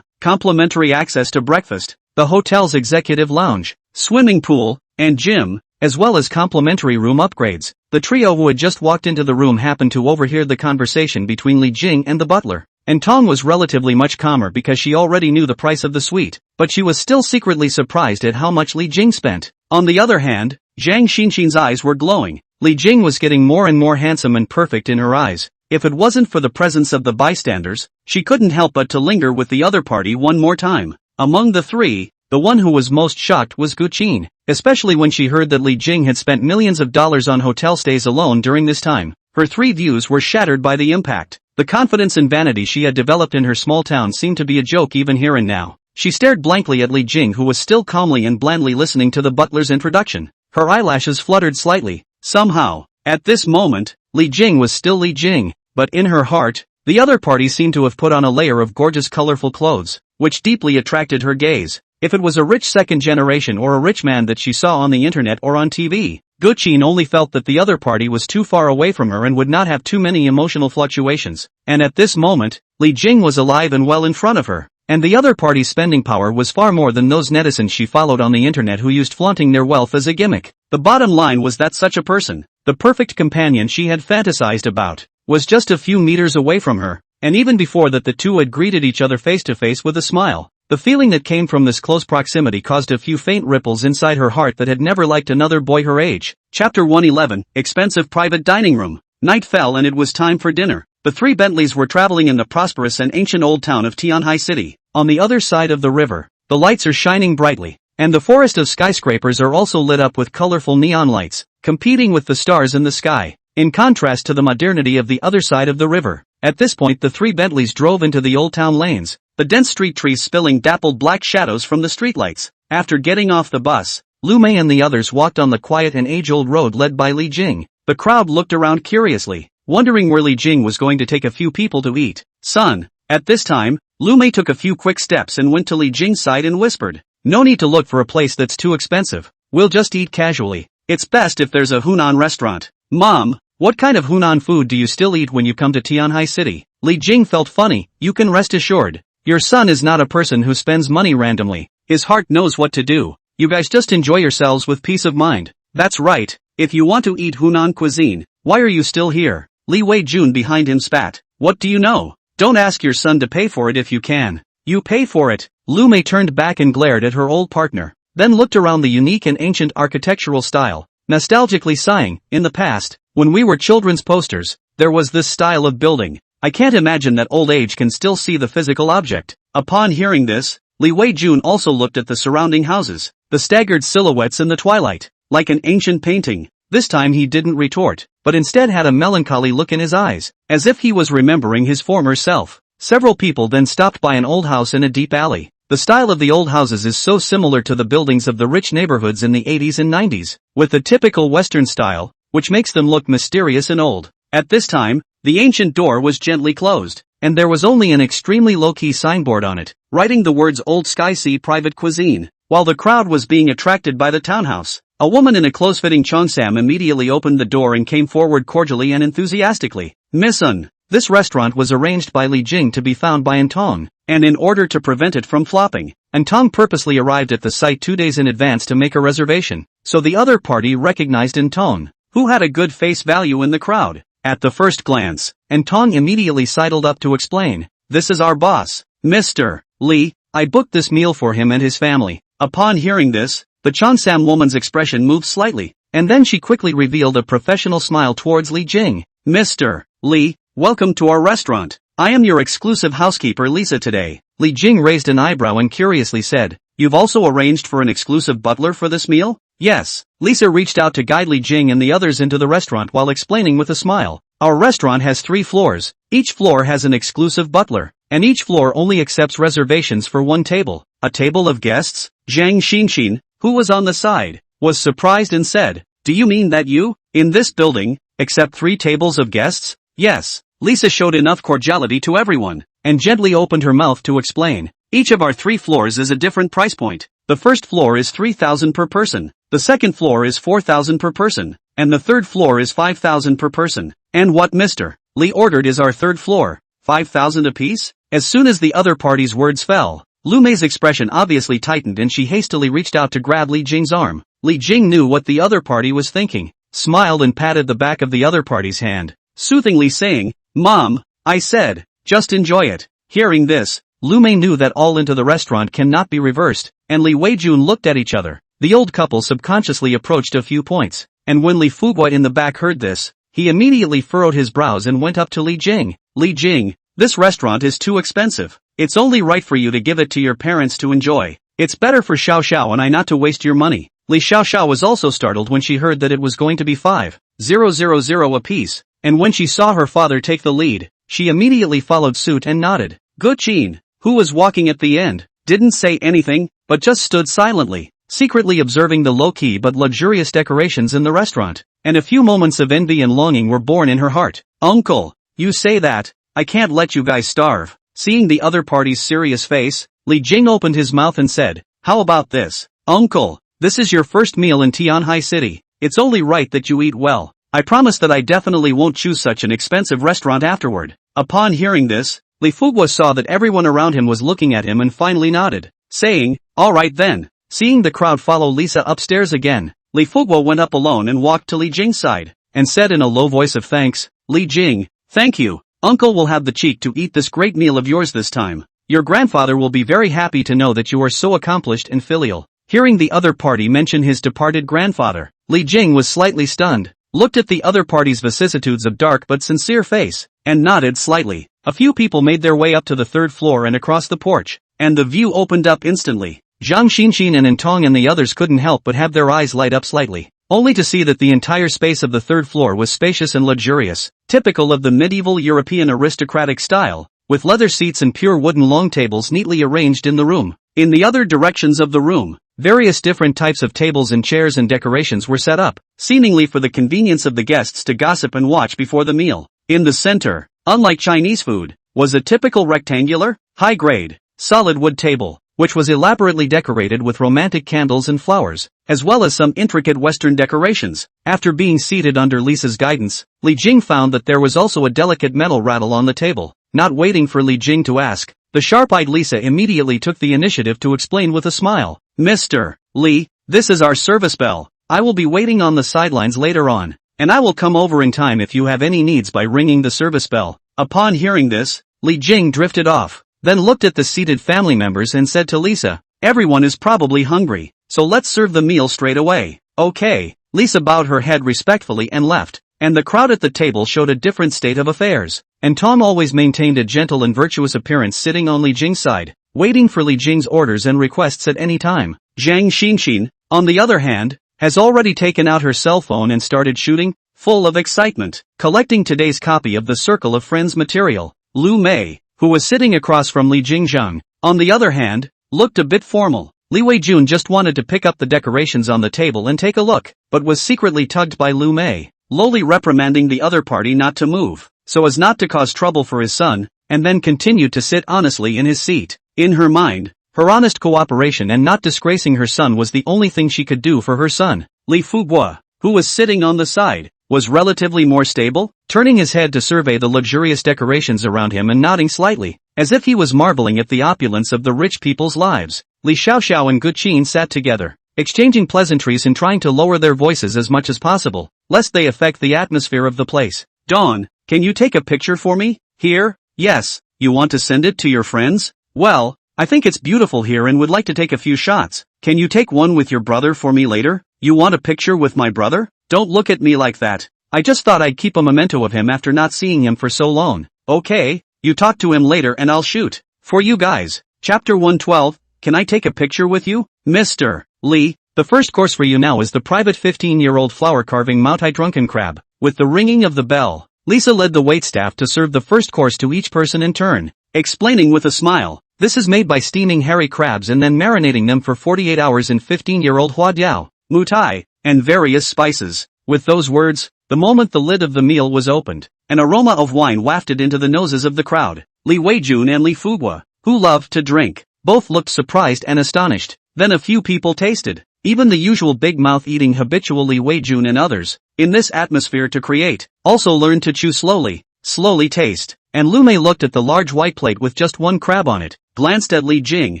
Complimentary access to breakfast, the hotel's executive lounge, swimming pool, and gym, as well as complimentary room upgrades. The trio who had just walked into the room happened to overhear the conversation between Li Jing and the butler, and Tong was relatively much calmer because she already knew the price of the suite, but she was still secretly surprised at how much Li Jing spent. On the other hand, Zhang Xinxin's eyes were glowing. Li Jing was getting more and more handsome and perfect in her eyes. If it wasn't for the presence of the bystanders, she couldn't help but to linger with the other party one more time. Among the three, the one who was most shocked was Guqin, especially when she heard that Li Jing had spent millions of dollars on hotel stays alone during this time. Her three views were shattered by the impact. The confidence and vanity she had developed in her small town seemed to be a joke even here and now. She stared blankly at Li Jing, who was still calmly and blandly listening to the butler's introduction. Her eyelashes fluttered slightly. Somehow, at this moment, Li Jing was still Li Jing, but in her heart, the other party seemed to have put on a layer of gorgeous colorful clothes, which deeply attracted her gaze. If it was a rich second generation or a rich man that she saw on the internet or on TV, Guqin only felt that the other party was too far away from her and would not have too many emotional fluctuations. And at this moment, Li Jing was alive and well in front of her, and the other party's spending power was far more than those netizens she followed on the internet who used flaunting their wealth as a gimmick. The bottom line was that such a person, the perfect companion she had fantasized about, was just a few meters away from her, and even before that the two had greeted each other face to face with a smile. The feeling that came from this close proximity caused a few faint ripples inside her heart that had never liked another boy her age. Chapter 111, Expensive Private Dining Room. Night fell and it was time for dinner. The three Bentleys were traveling in the prosperous and ancient old town of Tianhai City. On the other side of the river, the lights are shining brightly, and the forest of skyscrapers are also lit up with colorful neon lights, competing with the stars in the sky, in contrast to the modernity of the other side of the river. At this point the three Bentleys drove into the old town lanes, the dense street trees spilling dappled black shadows from the streetlights. After getting off the bus, Lu Mei and the others walked on the quiet and age-old road led by Li Jing. The crowd looked around curiously, wondering where Li Jing was going to take a few people to eat. Son. At this time, Lu Mei took a few quick steps and went to Li Jing's side and whispered, no need to look for a place that's too expensive. We'll just eat casually. It's best if there's a Hunan restaurant. Mom, what kind of Hunan food do you still eat when you come to Tianhai City? Li Jing felt funny. You can rest assured. Your son is not a person who spends money randomly. His heart knows what to do. You guys just enjoy yourselves with peace of mind. That's right. If you want to eat Hunan cuisine, why are you still here? Li Wei-jun behind him spat. What do you know? Don't ask your son to pay for it if you can. You pay for it. Lu Mei turned back and glared at her old partner, then looked around the unique and ancient architectural style, nostalgically sighing. In the past, when we were children's posters, there was this style of building. I can't imagine that old age can still see the physical object. Upon hearing this, Li Wei-jun also looked at the surrounding houses, the staggered silhouettes in the twilight, like an ancient painting. This time he didn't retort, but instead had a melancholy look in his eyes, as if he was remembering his former self. Several people then stopped by an old house in a deep alley. The style of the old houses is so similar to the buildings of the rich neighborhoods in the 80s and 90s, with the typical Western style, which makes them look mysterious and old. At this time, the ancient door was gently closed, and there was only an extremely low-key signboard on it, writing the words Old Sky Sea Private Cuisine. While the crowd was being attracted by the townhouse, a woman in a close-fitting cheongsam immediately opened the door and came forward cordially and enthusiastically. Miss Un, this restaurant was arranged by Li Jing to be found by Antong, and in order to prevent it from flopping, Antong purposely arrived at the site 2 days in advance to make a reservation, so the other party recognized Antong, who had a good face value in the crowd. At the first glance, Antong immediately sidled up to explain, "This is our boss, Mr. Li. I booked this meal for him and his family." Upon hearing this, the cheongsam woman's expression moved slightly, and then she quickly revealed a professional smile towards Li Jing. "Mr. Li, welcome to our restaurant. I am your exclusive housekeeper Lisa today." Li Jing raised an eyebrow and curiously said, "You've also arranged for an exclusive butler for this meal?" "Yes." Lisa reached out to guide Li Jing and the others into the restaurant while explaining with a smile. "Our restaurant has 3 floors. Each floor has an exclusive butler, and each floor only accepts reservations for 1 table. A table of guests?" Zhang Xinxin, who was on the side, was surprised and said, "Do you mean that you, in this building, accept 3 tables of guests?" "Yes." Lisa showed enough cordiality to everyone, and gently opened her mouth to explain. "Each of our 3 floors is a different price point. The first floor is 3,000 per person, the second floor is 4,000 per person, and the third floor is 5,000 per person. And what Mr. Li ordered is our third floor, 5,000 apiece?" As soon as the other party's words fell, Lu Mei's expression obviously tightened and she hastily reached out to grab Li Jing's arm. Li Jing knew what the other party was thinking, smiled and patted the back of the other party's hand, soothingly saying, "Mom, I said, just enjoy it." Hearing this, Lu Mei knew that all into the restaurant cannot be reversed, and Li Wei-jun looked at each other. The old couple subconsciously approached a few points, and when Li Fugua in the back heard this, he immediately furrowed his brows and went up to Li Jing. "Li Jing, this restaurant is too expensive. It's only right for you to give it to your parents to enjoy. It's better for Xiao Xiao and I not to waste your money." Li Xiao Xiao was also startled when she heard that it was going to be 5,000 apiece, and when she saw her father take the lead, she immediately followed suit and nodded. Gu Qin, who was walking at the end, didn't say anything, but just stood silently, secretly observing the low-key but luxurious decorations in the restaurant, and a few moments of envy and longing were born in her heart. "Uncle, you say that? I can't let you guys starve." Seeing the other party's serious face, Li Jing opened his mouth and said, "How about this? Uncle, this is your first meal in Tianhai City. It's only right that you eat well. I promise that I definitely won't choose such an expensive restaurant afterward." Upon hearing this, Li Fugua saw that everyone around him was looking at him and finally nodded, saying, "All right then." Seeing the crowd follow Lisa upstairs again, Li Fugua went up alone and walked to Li Jing's side, and said in a low voice of thanks, "Li Jing, thank you. Uncle will have the cheek to eat this great meal of yours this time. Your grandfather will be very happy to know that you are so accomplished and filial." Hearing the other party mention his departed grandfather, Li Jing was slightly stunned, looked at the other party's vicissitudes of dark but sincere face, and nodded slightly. A few people made their way up to the 3rd floor and across the porch, and the view opened up instantly. Zhang Xinxin and Antong and the others couldn't help but have their eyes light up slightly, only to see that the entire space of the 3rd floor was spacious and luxurious, typical of the medieval European aristocratic style, with leather seats and pure wooden long tables neatly arranged in the room. In the other directions of the room, various different types of tables and chairs and decorations were set up, seemingly for the convenience of the guests to gossip and watch before the meal. In the center, unlike Chinese food, was a typical rectangular, high-grade, solid wood table, which was elaborately decorated with romantic candles and flowers, as well as some intricate Western decorations. After being seated under Lisa's guidance, Li Jing found that there was also a delicate metal rattle on the table. Not waiting for Li Jing to ask, The sharp-eyed Lisa immediately took the initiative to explain with a smile. Mr. Lee, this is our service bell. I will be waiting on the sidelines later on, and I will come over in time if you have any needs by ringing the service bell. Upon hearing this, Li Jing drifted off, then looked at the seated family members and said to Lisa, everyone is probably hungry, so let's serve the meal straight away. Okay. Lisa bowed her head respectfully and left, and the crowd at the table showed a different state of affairs, and Tom always maintained a gentle and virtuous appearance sitting on Li Jing's side, waiting for Li Jing's orders and requests at any time. Zhang Xingxin, on the other hand, has already taken out her cell phone and started shooting, full of excitement, collecting today's copy of the Circle of Friends material. Lu Mei, who was sitting across from Li Jingzhang, on the other hand, looked a bit formal. Li Weijun just wanted to pick up the decorations on the table and take a look, but was secretly tugged by Lu Mei, lowly reprimanding the other party not to move, so as not to cause trouble for his son, and then continued to sit honestly in his seat. In her mind, her honest cooperation and not disgracing her son was the only thing she could do for her son. Li Fuguo, who was sitting on the side, was relatively more stable, turning his head to survey the luxurious decorations around him and nodding slightly, as if he was marveling at the opulence of the rich people's lives. Li Xiaoxiao and Gu Qin sat together, exchanging pleasantries and trying to lower their voices as much as possible, lest they affect the atmosphere of the place. Dawn, can you take a picture for me? Here? Yes. You want to send it to your friends? Well, I think it's beautiful here and would like to take a few shots. Can you take one with your brother for me later? You want a picture with my brother? Don't look at me like that. I just thought I'd keep a memento of him after not seeing him for so long. Okay, you talk to him later and I'll shoot. For you guys. Chapter 112, can I take a picture with you? Mr. Lee, the first course for you now is the private 15-year-old flower carving Moutai drunken crab. With the ringing of the bell, Lisa led the waitstaff to serve the first course to each person in turn, explaining with a smile, this is made by steaming hairy crabs and then marinating them for 48 hours in 15-year-old huadiao, mutai, and various spices. With those words, the moment the lid of the meal was opened, an aroma of wine wafted into the noses of the crowd. Li Weijun and Li Fuguo, who loved to drink, both looked surprised and astonished. Then a few people tasted, even the usual big mouth eating habitual Li Weijun and others, in this atmosphere to create, also learned to chew slowly taste, and Lu Mei looked at the large white plate with just one crab on it, glanced at Li Jing,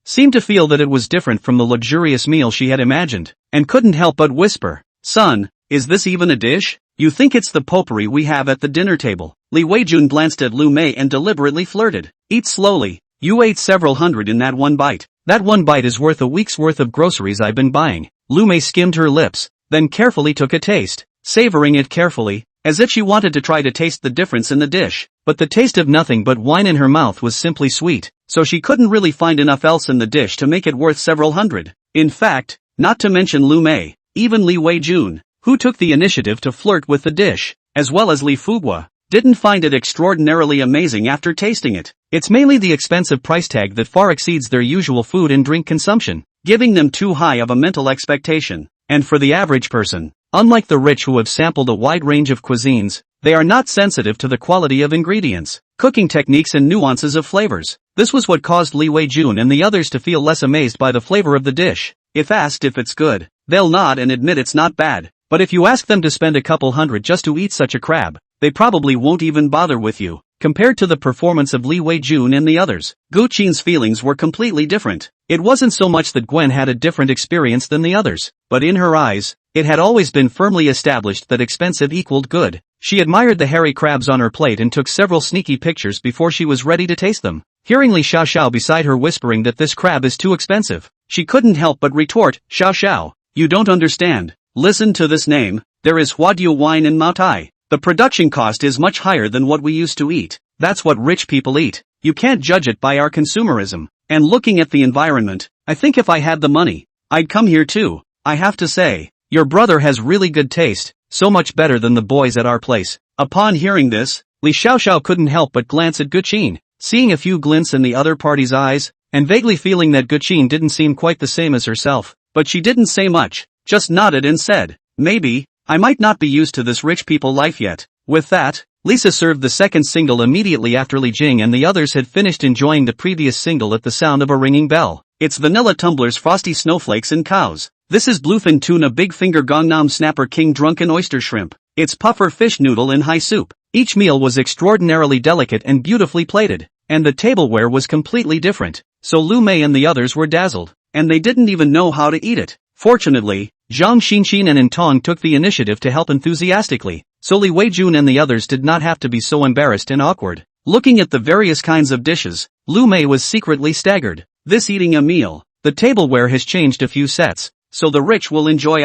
seemed to feel that it was different from the luxurious meal she had imagined, and couldn't help but whisper, son, is this even a dish? You think it's the potpourri we have at the dinner table? Li Weijun glanced at Lu Mei and deliberately flirted, eat slowly, you ate several hundred in that one bite. That one bite is worth a week's worth of groceries I've been buying. Lu Mei skimmed her lips, then carefully took a taste, savoring it carefully, as if she wanted to try to taste the difference in the dish. But the taste of nothing but wine in her mouth was simply sweet, so she couldn't really find enough else in the dish to make it worth several hundred. In fact, not to mention Lu Mei, even Li Weijun, who took the initiative to flirt with the dish, as well as Li Fuguo, didn't find it extraordinarily amazing after tasting it. It's mainly the expensive price tag that far exceeds their usual food and drink consumption, giving them too high of a mental expectation. And for the average person, unlike the rich who have sampled a wide range of cuisines, they are not sensitive to the quality of ingredients, cooking techniques and nuances of flavors. This was what caused Li Weijun and the others to feel less amazed by the flavor of the dish. If asked if it's good, they'll nod and admit it's not bad. But if you ask them to spend a couple hundred just to eat such a crab, they probably won't even bother with you. Compared to the performance of Li Weijun and the others, Gu Qin's feelings were completely different. It wasn't so much that Gwen had a different experience than the others, but in her eyes, it had always been firmly established that expensive equaled good. She admired the hairy crabs on her plate and took several sneaky pictures before she was ready to taste them. Hearing Li Xiaoxiao beside her whispering that this crab is too expensive, she couldn't help but retort, Xiaoxiao, you don't understand. Listen to this name, there is huadiao wine in Maotai. The production cost is much higher than what we used to eat. That's what rich people eat. You can't judge it by our consumerism. And looking at the environment, I think if I had the money, I'd come here too. I have to say, your brother has really good taste, so much better than the boys at our place. Upon hearing this, Li Xiaoxiao couldn't help but glance at Gu Qin, seeing a few glints in the other party's eyes, and vaguely feeling that Gu Qin didn't seem quite the same as herself. But she didn't say much, just nodded and said, maybe, I might not be used to this rich people life yet. With that, Lisa served the second single immediately after Li Jing and the others had finished enjoying the previous single at the sound of a ringing bell. It's vanilla tumblers, frosty snowflakes and cows. This is bluefin tuna, big finger, gongnam snapper, king drunken oyster shrimp. It's puffer fish noodle in high soup. Each meal was extraordinarily delicate and beautifully plated, and the tableware was completely different. So Lu Mei and the others were dazzled, and they didn't even know how to eat it. Fortunately, Zhang Xinxin and Intong took the initiative to help enthusiastically, so Li Weijun and the others did not have to be so embarrassed and awkward. Looking at the various kinds of dishes, Lu Mei was secretly staggered. This eating a meal, the tableware has changed a few sets, so the rich will enjoy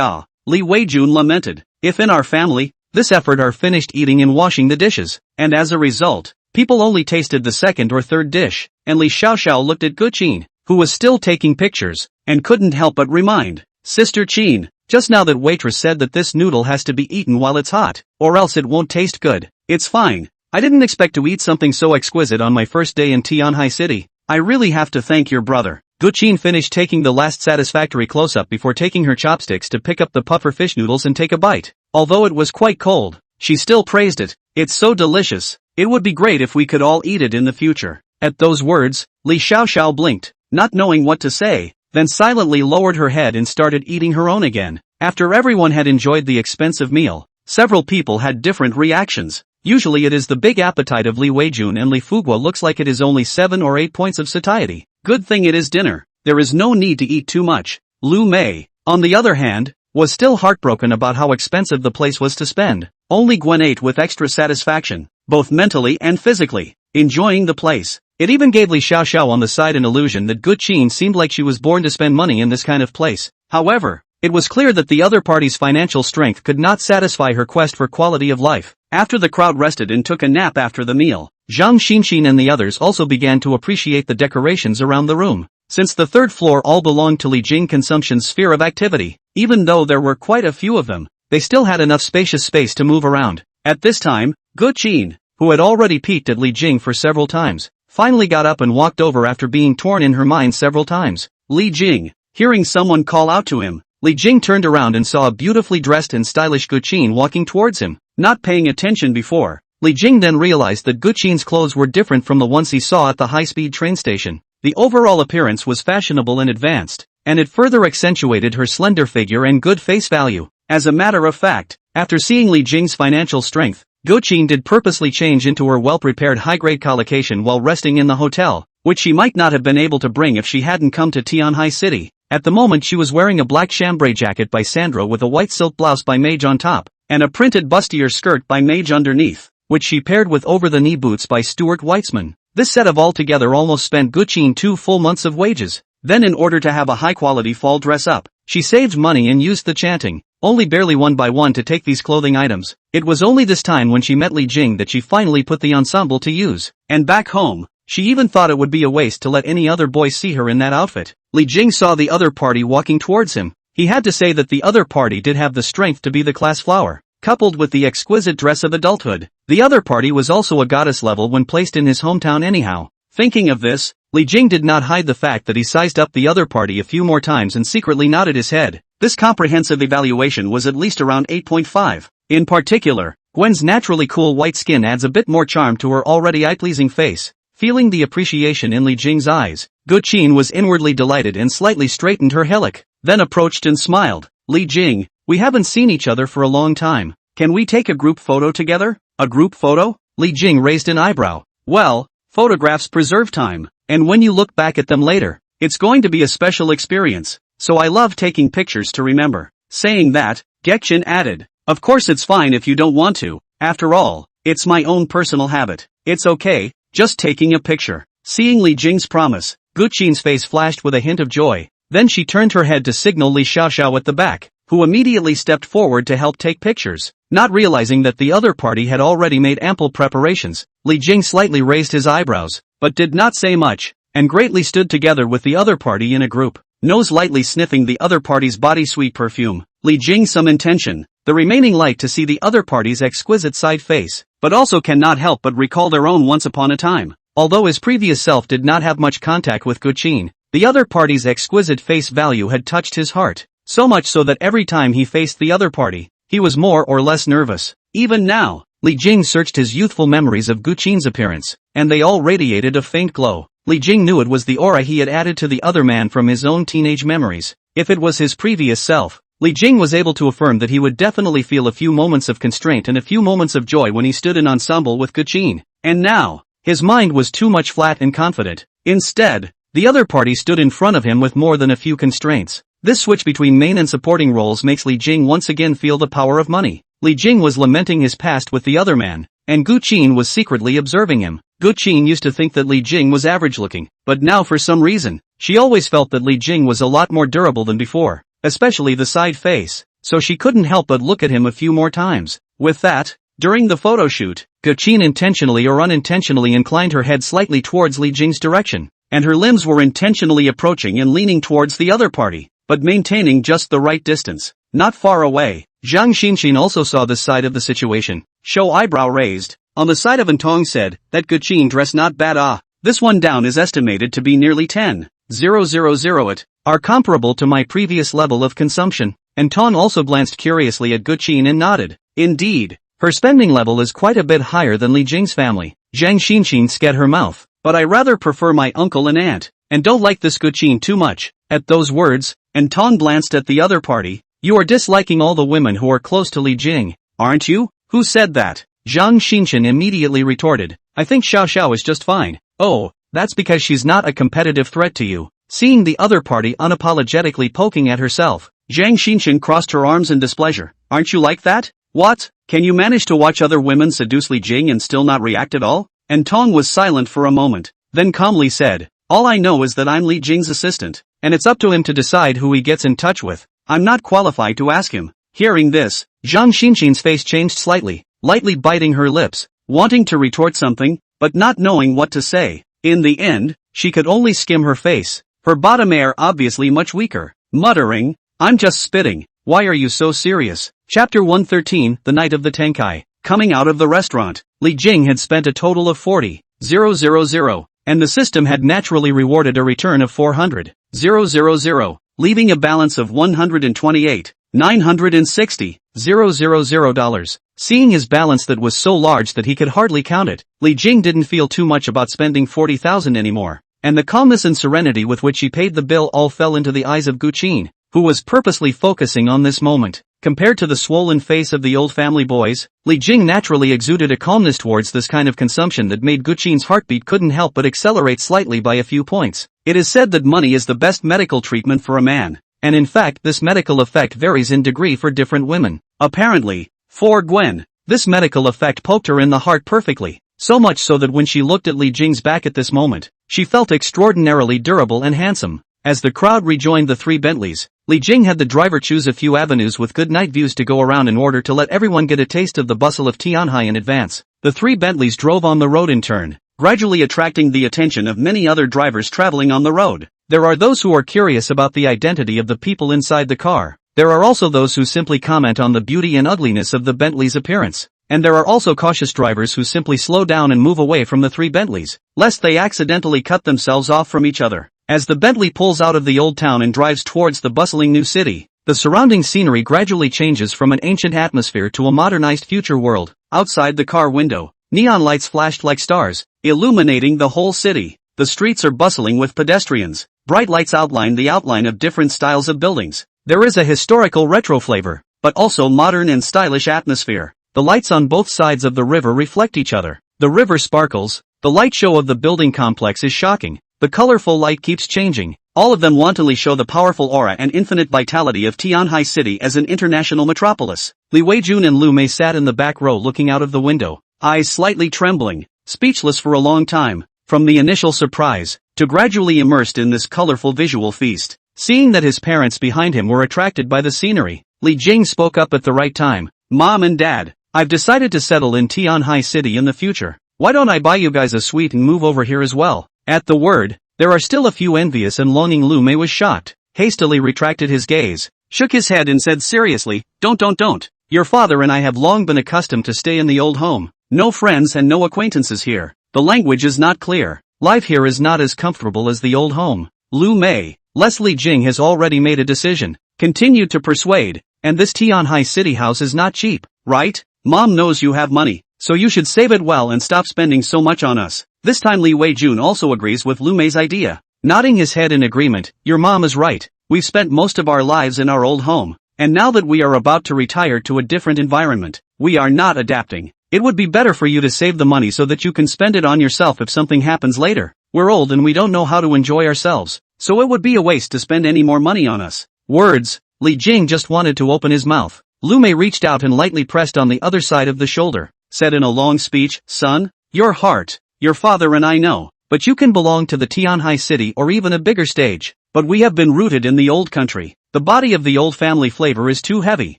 Li Weijun lamented. If in our family, this effort are finished eating and washing the dishes, and as a result, people only tasted the second or third dish, and Li Xiaoxiao looked at Gu Qin, who was still taking pictures, and couldn't help but remind, Sister Qin, just now that waitress said that this noodle has to be eaten while it's hot, or else it won't taste good. It's fine. I didn't expect to eat something so exquisite on my first day in Tianhai City. I really have to thank your brother. Gu Qin finished taking the last satisfactory close-up before taking her chopsticks to pick up the puffer fish noodles and take a bite. Although it was quite cold, she still praised it. It's so delicious. It would be great if we could all eat it in the future. At those words, Li Xiaoxiao blinked, not knowing what to say, then silently lowered her head and started eating her own again. After everyone had enjoyed the expensive meal, several people had different reactions. Usually it is the big appetite of Li Weijun and Li Fugua looks like it is only 7 or 8 points of satiety. Good thing it is dinner. There is no need to eat too much. Lu Mei, on the other hand, was still heartbroken about how expensive the place was to spend. Only Gwen ate with extra satisfaction, both mentally and physically, enjoying the place. It even gave Li Xiaoxiao on the side an illusion that Gu Qin seemed like she was born to spend money in this kind of place. However, it was clear that the other party's financial strength could not satisfy her quest for quality of life. After the crowd rested and took a nap after the meal, Zhang Xinxin and the others also began to appreciate the decorations around the room. Since the third floor all belonged to Li Jing Consumption's sphere of activity, even though there were quite a few of them, they still had enough spacious space to move around. At this time, Gu Qin, who had already peeked at Li Jing for several times, finally got up and walked over after being torn in her mind several times. Li Jing, hearing someone call out to him, Li Jing turned around and saw a beautifully dressed and stylish Gu Qin walking towards him. Not paying attention before, Li Jing then realized that Gu Qin's clothes were different from the ones he saw at the high-speed train station. The overall appearance was fashionable and advanced, and it further accentuated her slender figure and good face value. As a matter of fact, after seeing Li Jing's financial strength, Gu Qin did purposely change into her well-prepared high-grade collocation while resting in the hotel, which she might not have been able to bring if she hadn't come to Tianhai City. At the moment she was wearing a black chambray jacket by Sandro with a white silk blouse by Mage on top, and a printed bustier skirt by Mage underneath, which she paired with over-the-knee boots by Stuart Weitzman. This set of altogether almost spent Gu Qin 2 full months of wages. Then in order to have a high-quality fall dress up, she saved money and used the chanting, only barely one by one to take these clothing items. It was only this time when she met Li Jing that she finally put the ensemble to use. And back home, she even thought it would be a waste to let any other boy see her in that outfit. Li Jing saw the other party walking towards him. He had to say that the other party did have the strength to be the class flower. Coupled with the exquisite dress of adulthood, the other party was also a goddess level when placed in his hometown anyhow. Thinking of this, Li Jing did not hide the fact that he sized up the other party a few more times and secretly nodded his head. This comprehensive evaluation was at least around 8.5. In particular, Gwen's naturally cool white skin adds a bit more charm to her already eye-pleasing face. Feeling the appreciation in Li Jing's eyes, Gu Qin was inwardly delighted and slightly straightened her hillock, then approached and smiled. Li Jing, we haven't seen each other for a long time. Can we take a group photo together? A group photo? Li Jing raised an eyebrow. Well, photographs preserve time, and when you look back at them later, it's going to be a special experience, so I love taking pictures to remember. Saying that, Gexin added, of course it's fine if you don't want to, after all, it's my own personal habit. It's okay, just taking a picture. Seeing Li Jing's promise, Gu Qin's face flashed with a hint of joy, then she turned her head to signal Li Xiaoxiao at the back, who immediately stepped forward to help take pictures. Not realizing that the other party had already made ample preparations, Li Jing slightly raised his eyebrows, but did not say much, and greatly stood together with the other party in a group, nose lightly sniffing the other party's body-sweet perfume. Li Jing some intention, the remaining like to see the other party's exquisite side face, but also cannot help but recall their own once upon a time. Although his previous self did not have much contact with Gu Qin, the other party's exquisite face value had touched his heart, so much so that every time he faced the other party, he was more or less nervous. Even now, Li Jing searched his youthful memories of Gu Qin's appearance, and they all radiated a faint glow. Li Jing knew it was the aura he had added to the other man from his own teenage memories. If it was his previous self, Li Jing was able to affirm that he would definitely feel a few moments of constraint and a few moments of joy when he stood in ensemble with Gu Qin. And now, His mind was too much flat and confident. Instead, the other party stood in front of him with more than a few constraints. This switch between main and supporting roles makes Li Jing once again feel the power of money. Li Jing was lamenting his past with the other man, and Gu Qin was secretly observing him. Gu Qin used to think that Li Jing was average looking, but now for some reason, she always felt that Li Jing was a lot more durable than before, especially the side face, so she couldn't help but look at him a few more times. With that, during the photo shoot, Gu Qin intentionally or unintentionally inclined her head slightly towards Li Jing's direction, and her limbs were intentionally approaching and leaning towards the other party, but maintaining just the right distance, not far away. Zhang Xinxin also saw this side of the situation. Show eyebrow raised. On the side of Antong said, that Gu Qin dress not bad this one down is estimated to be nearly 10,000 it, are comparable to my previous level of consumption. Antong also glanced curiously at Gu Qin and nodded. Indeed, her spending level is quite a bit higher than Li Jing's family. Zhang Xinxin scat her mouth. But I rather prefer my uncle and aunt, and don't like this Gu Qin too much. At those words, Antong glanced at the other party. You are disliking all the women who are close to Li Jing, aren't you? Who said that? Zhang Xinxin immediately retorted. I think Xiao Xiao is just fine. Oh, that's because she's not a competitive threat to you. Seeing the other party unapologetically poking at herself, Zhang Xinxin crossed her arms in displeasure. Aren't you like that? What? Can you manage to watch other women seduce Li Jing and still not react at all? Antong was silent for a moment, then calmly said, all I know is that I'm Li Jing's assistant, and it's up to him to decide who he gets in touch with. I'm not qualified to ask him. Hearing this, Zhang Xinxin's face changed slightly, lightly biting her lips, wanting to retort something, but not knowing what to say. In the end, she could only skim her face, her bottom air obviously much weaker, muttering, I'm just spitting. Why are you so serious? Chapter 113, The Night of the Tenkai. Coming out of the restaurant, Li Jing had spent a total of 40,000, and the system had naturally rewarded a return of 400,000, leaving a balance of $128,960,000. Seeing his balance that was so large that he could hardly count it, Li Jing didn't feel too much about spending 40,000 anymore, and the calmness and serenity with which he paid the bill all fell into the eyes of Gu Qin, who was purposely focusing on this moment. Compared to the swollen face of the old family boys, Li Jing naturally exuded a calmness towards this kind of consumption that made Gu Qin's heartbeat couldn't help but accelerate slightly by a few points. It is said that money is the best medical treatment for a man, and in fact this medical effect varies in degree for different women. Apparently, for Gwen, this medical effect poked her in the heart perfectly, so much so that when she looked at Li Jing's back at this moment, she felt extraordinarily durable and handsome. As the crowd rejoined the three Bentleys, Li Jing had the driver choose a few avenues with good night views to go around in order to let everyone get a taste of the bustle of Tianhai in advance. The three Bentleys drove on the road in turn, gradually attracting the attention of many other drivers traveling on the road. There are those who are curious about the identity of the people inside the car. There are also those who simply comment on the beauty and ugliness of the Bentley's appearance. And there are also cautious drivers who simply slow down and move away from the three Bentleys, lest they accidentally cut themselves off from each other. As the Bentley pulls out of the old town and drives towards the bustling new city, the surrounding scenery gradually changes from an ancient atmosphere to a modernized future world. Outside the car window, neon lights flashed like stars, illuminating the whole city. The streets are bustling with pedestrians. Bright lights outline the outline of different styles of buildings. There is a historical retro flavor, but also modern and stylish atmosphere. The lights on both sides of the river reflect each other. The river sparkles. The light show of the building complex is shocking. The colorful light keeps changing. All of them wantonly show the powerful aura and infinite vitality of Tianhai City as an international metropolis. Li Weijun and Lu Mei sat in the back row looking out of the window, eyes slightly trembling, speechless for a long time, from the initial surprise, to gradually immersed in this colorful visual feast. Seeing that his parents behind him were attracted by the scenery, Li Jing spoke up at the right time. Mom and Dad, I've decided to settle in Tianhai City in the future. Why don't I buy you guys a suite and move over here as well? At the word, there are still a few envious and longing. Lu Mei was shocked, hastily retracted his gaze, shook his head and said seriously, Don't. Your father and I have long been accustomed to stay in the old home. No friends and no acquaintances here. The language is not clear. Life here is not as comfortable as the old home. Lu Mei, Li Jing has already made a decision, continued to persuade, and this Tianhai City house is not cheap, right? Mom knows you have money, so you should save it well and stop spending so much on us. This time Li Weijun also agrees with Lu Mei's idea, nodding his head in agreement. Your mom is right. We've spent most of our lives in our old home, and now that we are about to retire to a different environment, we are not adapting. It would be better for you to save the money so that you can spend it on yourself if something happens later. We're old and we don't know how to enjoy ourselves, so it would be a waste to spend any more money on us." Words. Li Jing just wanted to open his mouth. Lu Mei reached out and lightly pressed on the other side of the shoulder, said in a long speech, "Son, your heart, your father and I know, but you can belong to the Tianhai city or even a bigger stage. But we have been rooted in the old country. The body of the old family flavor is too heavy.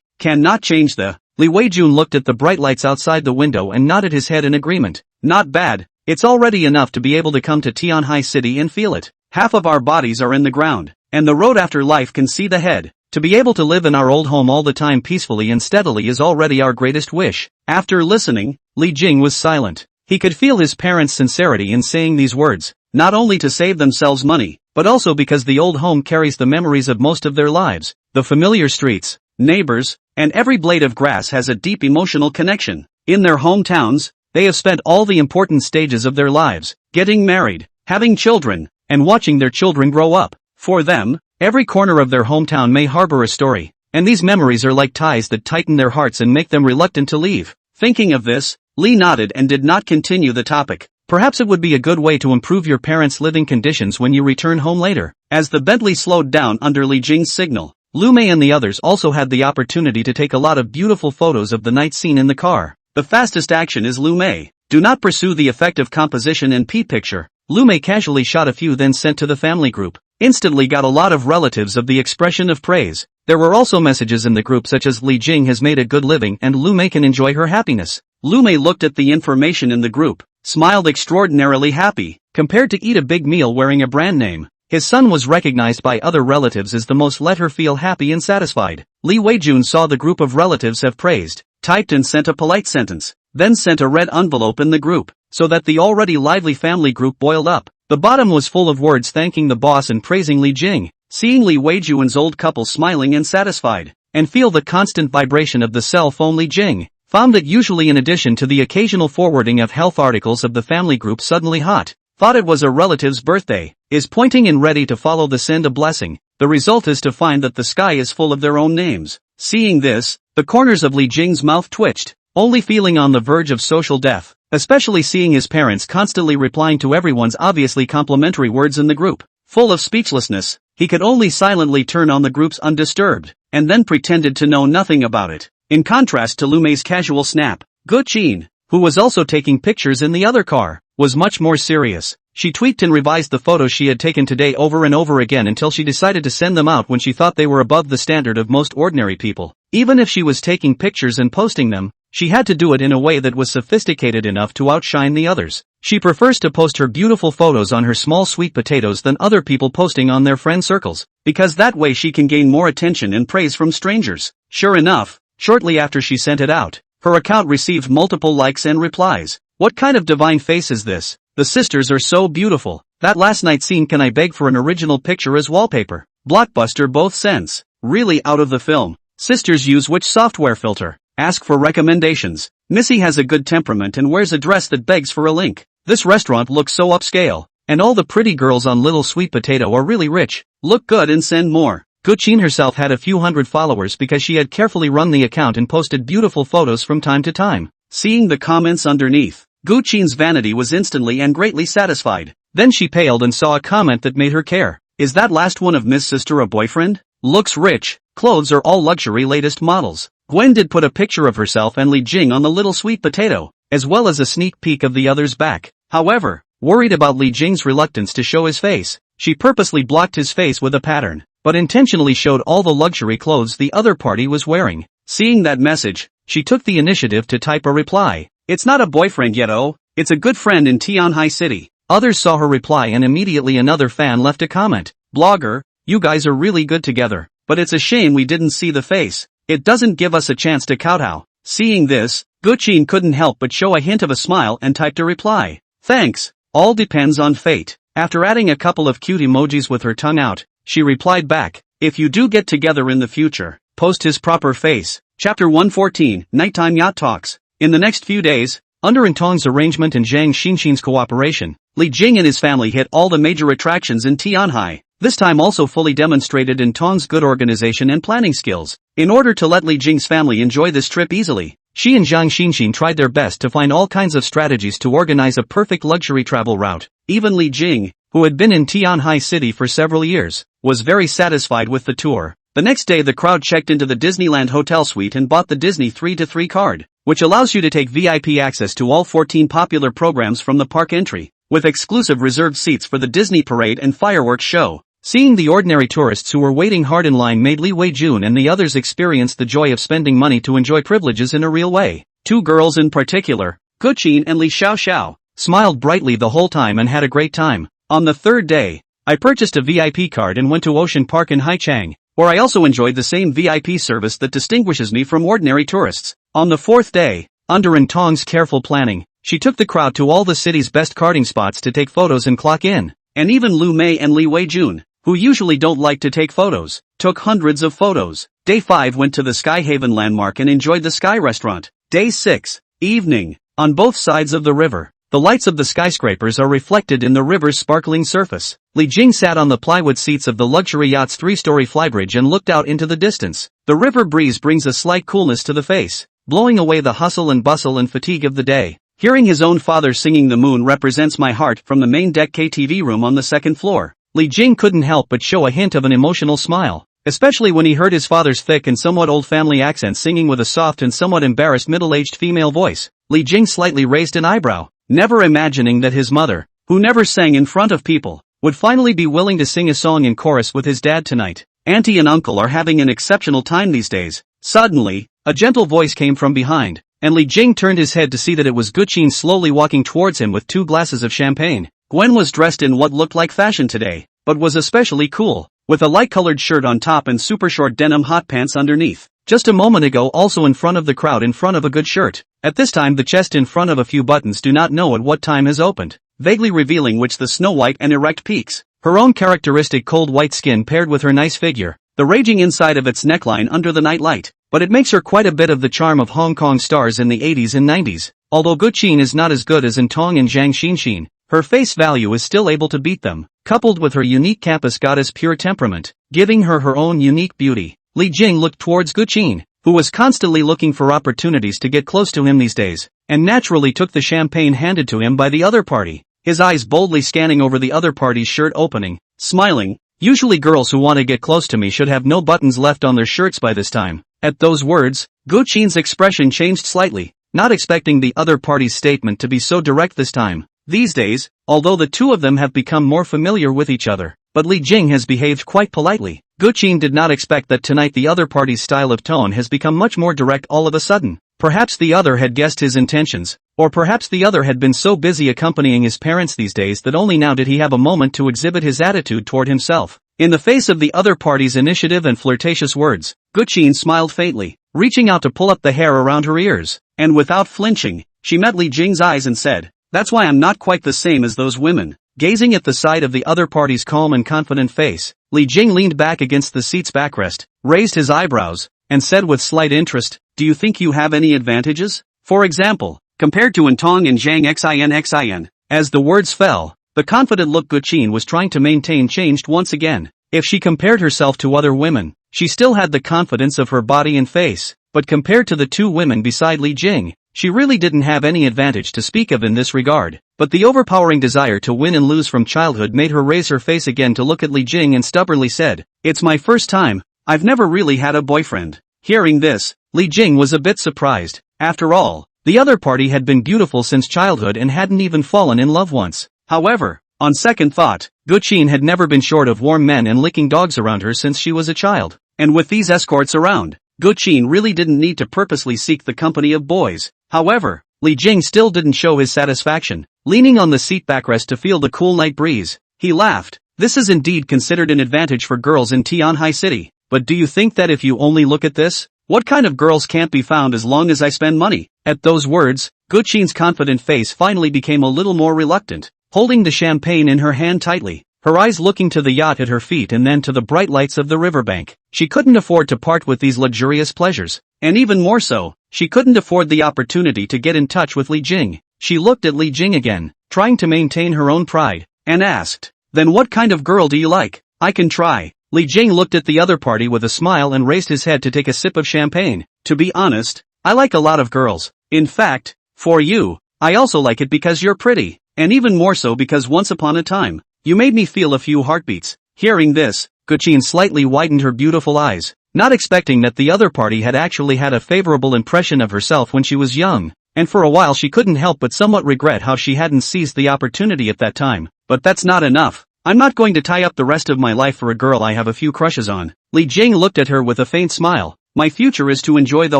Cannot change the." Li Weijun looked at the bright lights outside the window and nodded his head in agreement. "Not bad. It's already enough to be able to come to Tianhai city and feel it. Half of our bodies are in the ground, and the road after life can see the head. To be able to live in our old home all the time peacefully and steadily is already our greatest wish." After listening, Li Jing was silent. He could feel his parents' sincerity in saying these words, not only to save themselves money, but also because the old home carries the memories of most of their lives. The familiar streets, neighbors, and every blade of grass has a deep emotional connection. In their hometowns, they have spent all the important stages of their lives, getting married, having children, and watching their children grow up. For them, every corner of their hometown may harbor a story, and these memories are like ties that tighten their hearts and make them reluctant to leave. Thinking of this, Li nodded and did not continue the topic. Perhaps it would be a good way to improve your parents' living conditions when you return home later. As the Bentley slowed down under Li Jing's signal, Lu Mei and the others also had the opportunity to take a lot of beautiful photos of the night scene in the car. The fastest action is Lu Mei. Do not pursue the effective composition and P-picture. Lu Mei casually shot a few then sent to the family group. Instantly got a lot of relatives of the expression of praise. There were also messages in the group such as Li Jing has made a good living and Lu Mei can enjoy her happiness. Lu Mei looked at the information in the group, smiled extraordinarily happy, compared to eat a big meal wearing a brand name. His son was recognized by other relatives as the most let her feel happy and satisfied. Li Weijun saw the group of relatives have praised, typed and sent a polite sentence, then sent a red envelope in the group, so that the already lively family group boiled up. The bottom was full of words thanking the boss and praising Li Jing. Seeing Li Weijun's old couple smiling and satisfied, and feel the constant vibration of the cell phone, Li Jing found that usually in addition to the occasional forwarding of health articles of the family group suddenly hot, thought it was a relative's birthday, is pointing and ready to follow the send a blessing. The result is to find that the sky is full of their own names. Seeing this, the corners of Li Jing's mouth twitched, only feeling on the verge of social death, especially seeing his parents constantly replying to everyone's obviously complimentary words in the group. Full of speechlessness, he could only silently turn on the groups undisturbed, and then pretended to know nothing about it. In contrast to Lu Mei's casual snap, Gu Qin, who was also taking pictures in the other car, was much more serious. She tweaked and revised the photos she had taken today over and over again until she decided to send them out when she thought they were above the standard of most ordinary people. Even if she was taking pictures and posting them, she had to do it in a way that was sophisticated enough to outshine the others. She prefers to post her beautiful photos on her small sweet potatoes than other people posting on their friend circles, because that way she can gain more attention and praise from strangers. Sure enough, shortly after she sent it out, her account received multiple likes and replies. What kind of divine face is this? The sisters are so beautiful. That last night scene, can I beg for an original picture as wallpaper? Blockbuster both sense. Really out of the film. Sisters use which software filter? Ask for recommendations. Missy has a good temperament and wears a dress that begs for a link. This restaurant looks so upscale. And all the pretty girls on Little Sweet Potato are really rich. Look good and send more. Gu Qin herself had a few hundred followers because she had carefully run the account and posted beautiful photos from time to time. Seeing the comments underneath, Gu Qin's vanity was instantly and greatly satisfied. Then she paled and saw a comment that made her care. Is that last one of Miss Sister a boyfriend? Looks rich. Clothes are all luxury latest models. Gwen did put a picture of herself and Li Jing on the Little Sweet Potato, as well as a sneak peek of the other's back. However, worried about Li Jing's reluctance to show his face, she purposely blocked his face with a pattern, but intentionally showed all the luxury clothes the other party was wearing. Seeing that message, she took the initiative to type a reply. It's not a boyfriend yet, oh, it's a good friend in Tianhai City. Others saw her reply and immediately another fan left a comment. Blogger, you guys are really good together, but it's a shame we didn't see the face. It doesn't give us a chance to kowtow. Seeing this, Gu Qin couldn't help but show a hint of a smile and typed a reply. Thanks, all depends on fate. After adding a couple of cute emojis with her tongue out, she replied back, if you do get together in the future, post his proper face. Chapter 114, Nighttime Yacht Talks. In the next few days, under Intong's arrangement and Zhang Xinxin's cooperation, Li Jing and his family hit all the major attractions in Tianhai, this time also fully demonstrated Intong's good organization and planning skills. In order to let Li Jing's family enjoy this trip easily, She and Zhang Xinxin tried their best to find all kinds of strategies to organize a perfect luxury travel route. Even Li Jing, who had been in Tianhai City for several years, was very satisfied with the tour. The next day the crowd checked into the Disneyland hotel suite and bought the Disney 3-to-3 card, which allows you to take VIP access to all 14 popular programs from the park entry, with exclusive reserved seats for the Disney parade and fireworks show. Seeing the ordinary tourists who were waiting hard in line made Li Weijun and the others experience the joy of spending money to enjoy privileges in a real way. Two girls in particular, Guqin and Li Xiaoxiao, smiled brightly the whole time and had a great time. On the third day, I purchased a VIP card and went to Ocean Park in Haichang, where I also enjoyed the same VIP service that distinguishes me from ordinary tourists. On the fourth day, under Tong's careful planning, she took the crowd to all the city's best carding spots to take photos and clock in. And even Lu Mei and Li Weijun, who usually don't like to take photos, took hundreds of photos. Day 5 went to the Sky Haven landmark and enjoyed the Sky Restaurant. Day 6, evening. On both sides of the river, the lights of the skyscrapers are reflected in the river's sparkling surface. Li Jing sat on the plywood seats of the luxury yacht's 3-story flybridge and looked out into the distance. The river breeze brings a slight coolness to the face, blowing away the hustle and bustle and fatigue of the day. Hearing his own father singing "The Moon Represents My Heart" from the main deck KTV room on the second floor, Li Jing couldn't help but show a hint of an emotional smile, especially when he heard his father's thick and somewhat old family accent singing with a soft and somewhat embarrassed middle-aged female voice. Li Jing slightly raised an eyebrow, never imagining that his mother, who never sang in front of people, would finally be willing to sing a song in chorus with his dad tonight. Auntie and uncle are having an exceptional time these days. Suddenly, a gentle voice came from behind, and Li Jing turned his head to see that it was Guqin slowly walking towards him with 2 glasses of champagne. Gwen was dressed in what looked like fashion today, but was especially cool, with a light-colored shirt on top and super short denim hot pants underneath. Just a moment ago also in front of the crowd in front of a good shirt. At this time the chest in front of a few buttons do not know at what time has opened, vaguely revealing which the snow-white and erect peaks. Her own characteristic cold white skin paired with her nice figure, the raging inside of its neckline under the night light. But it makes her quite a bit of the charm of Hong Kong stars in the 80s and 90s. Although Guqin is not as good as Tong and Zhang Xinxin, her face value is still able to beat them, coupled with her unique campus goddess pure temperament, giving her her own unique beauty. Li Jing looked towards Guqin, who was constantly looking for opportunities to get close to him these days, and naturally took the champagne handed to him by the other party, his eyes boldly scanning over the other party's shirt opening, smiling. Usually girls who want to get close to me should have no buttons left on their shirts by this time. At those words, Guqin's expression changed slightly, not expecting the other party's statement to be so direct this time. These days, although the two of them have become more familiar with each other, but Li Jing has behaved quite politely. Guqin did not expect that tonight the other party's style of tone has become much more direct all of a sudden. Perhaps the other had guessed his intentions, or perhaps the other had been so busy accompanying his parents these days that only now did he have a moment to exhibit his attitude toward himself. In the face of the other party's initiative and flirtatious words, Guqin smiled faintly, reaching out to pull up the hair around her ears, and without flinching, she met Li Jing's eyes and said, "That's why I'm not quite the same as those women." Gazing at the side of the other party's calm and confident face, Li Jing leaned back against the seat's backrest, raised his eyebrows, and said with slight interest, "Do you think you have any advantages? For example, compared to Tong and Zhang Xin." As the words fell, the confident look Guqin was trying to maintain changed once again. If she compared herself to other women, she still had the confidence of her body and face, but compared to the two women beside Li Jing, she really didn't have any advantage to speak of in this regard. But the overpowering desire to win and lose from childhood made her raise her face again to look at Li Jing and stubbornly said, "It's my first time, I've never really had a boyfriend." Hearing this, Li Jing was a bit surprised. After all, the other party had been beautiful since childhood and hadn't even fallen in love once. However, on second thought, Guqin had never been short of warm men and licking dogs around her since she was a child. And with these escorts around, Guqin really didn't need to purposely seek the company of boys. However, Li Jing still didn't show his satisfaction. Leaning on the seat backrest to feel the cool night breeze, he laughed. "This is indeed considered an advantage for girls in Tianhai City. But do you think that if you only look at this, what kind of girls can't be found as long as I spend money?" At those words, Guqin's confident face finally became a little more reluctant, holding the champagne in her hand tightly, her eyes looking to the yacht at her feet and then to the bright lights of the riverbank. She couldn't afford to part with these luxurious pleasures, and even more so, she couldn't afford the opportunity to get in touch with Li Jing. She looked at Li Jing again, trying to maintain her own pride, and asked, "Then what kind of girl do you like? I can try." Li Jing looked at the other party with a smile and raised his head to take a sip of champagne. "To be honest, I like a lot of girls. In fact, for you, I also like it because you're pretty, and even more so because once upon a time, you made me feel a few heartbeats. Hearing this, Guchin slightly widened her beautiful eyes, not expecting that the other party had actually had a favorable impression of herself when she was young, and for a while she couldn't help but somewhat regret how she hadn't seized the opportunity at that time. But that's not enough. I'm not going to tie up the rest of my life for a girl I have a few crushes on. Li Jing looked at her with a faint smile. My future is to enjoy the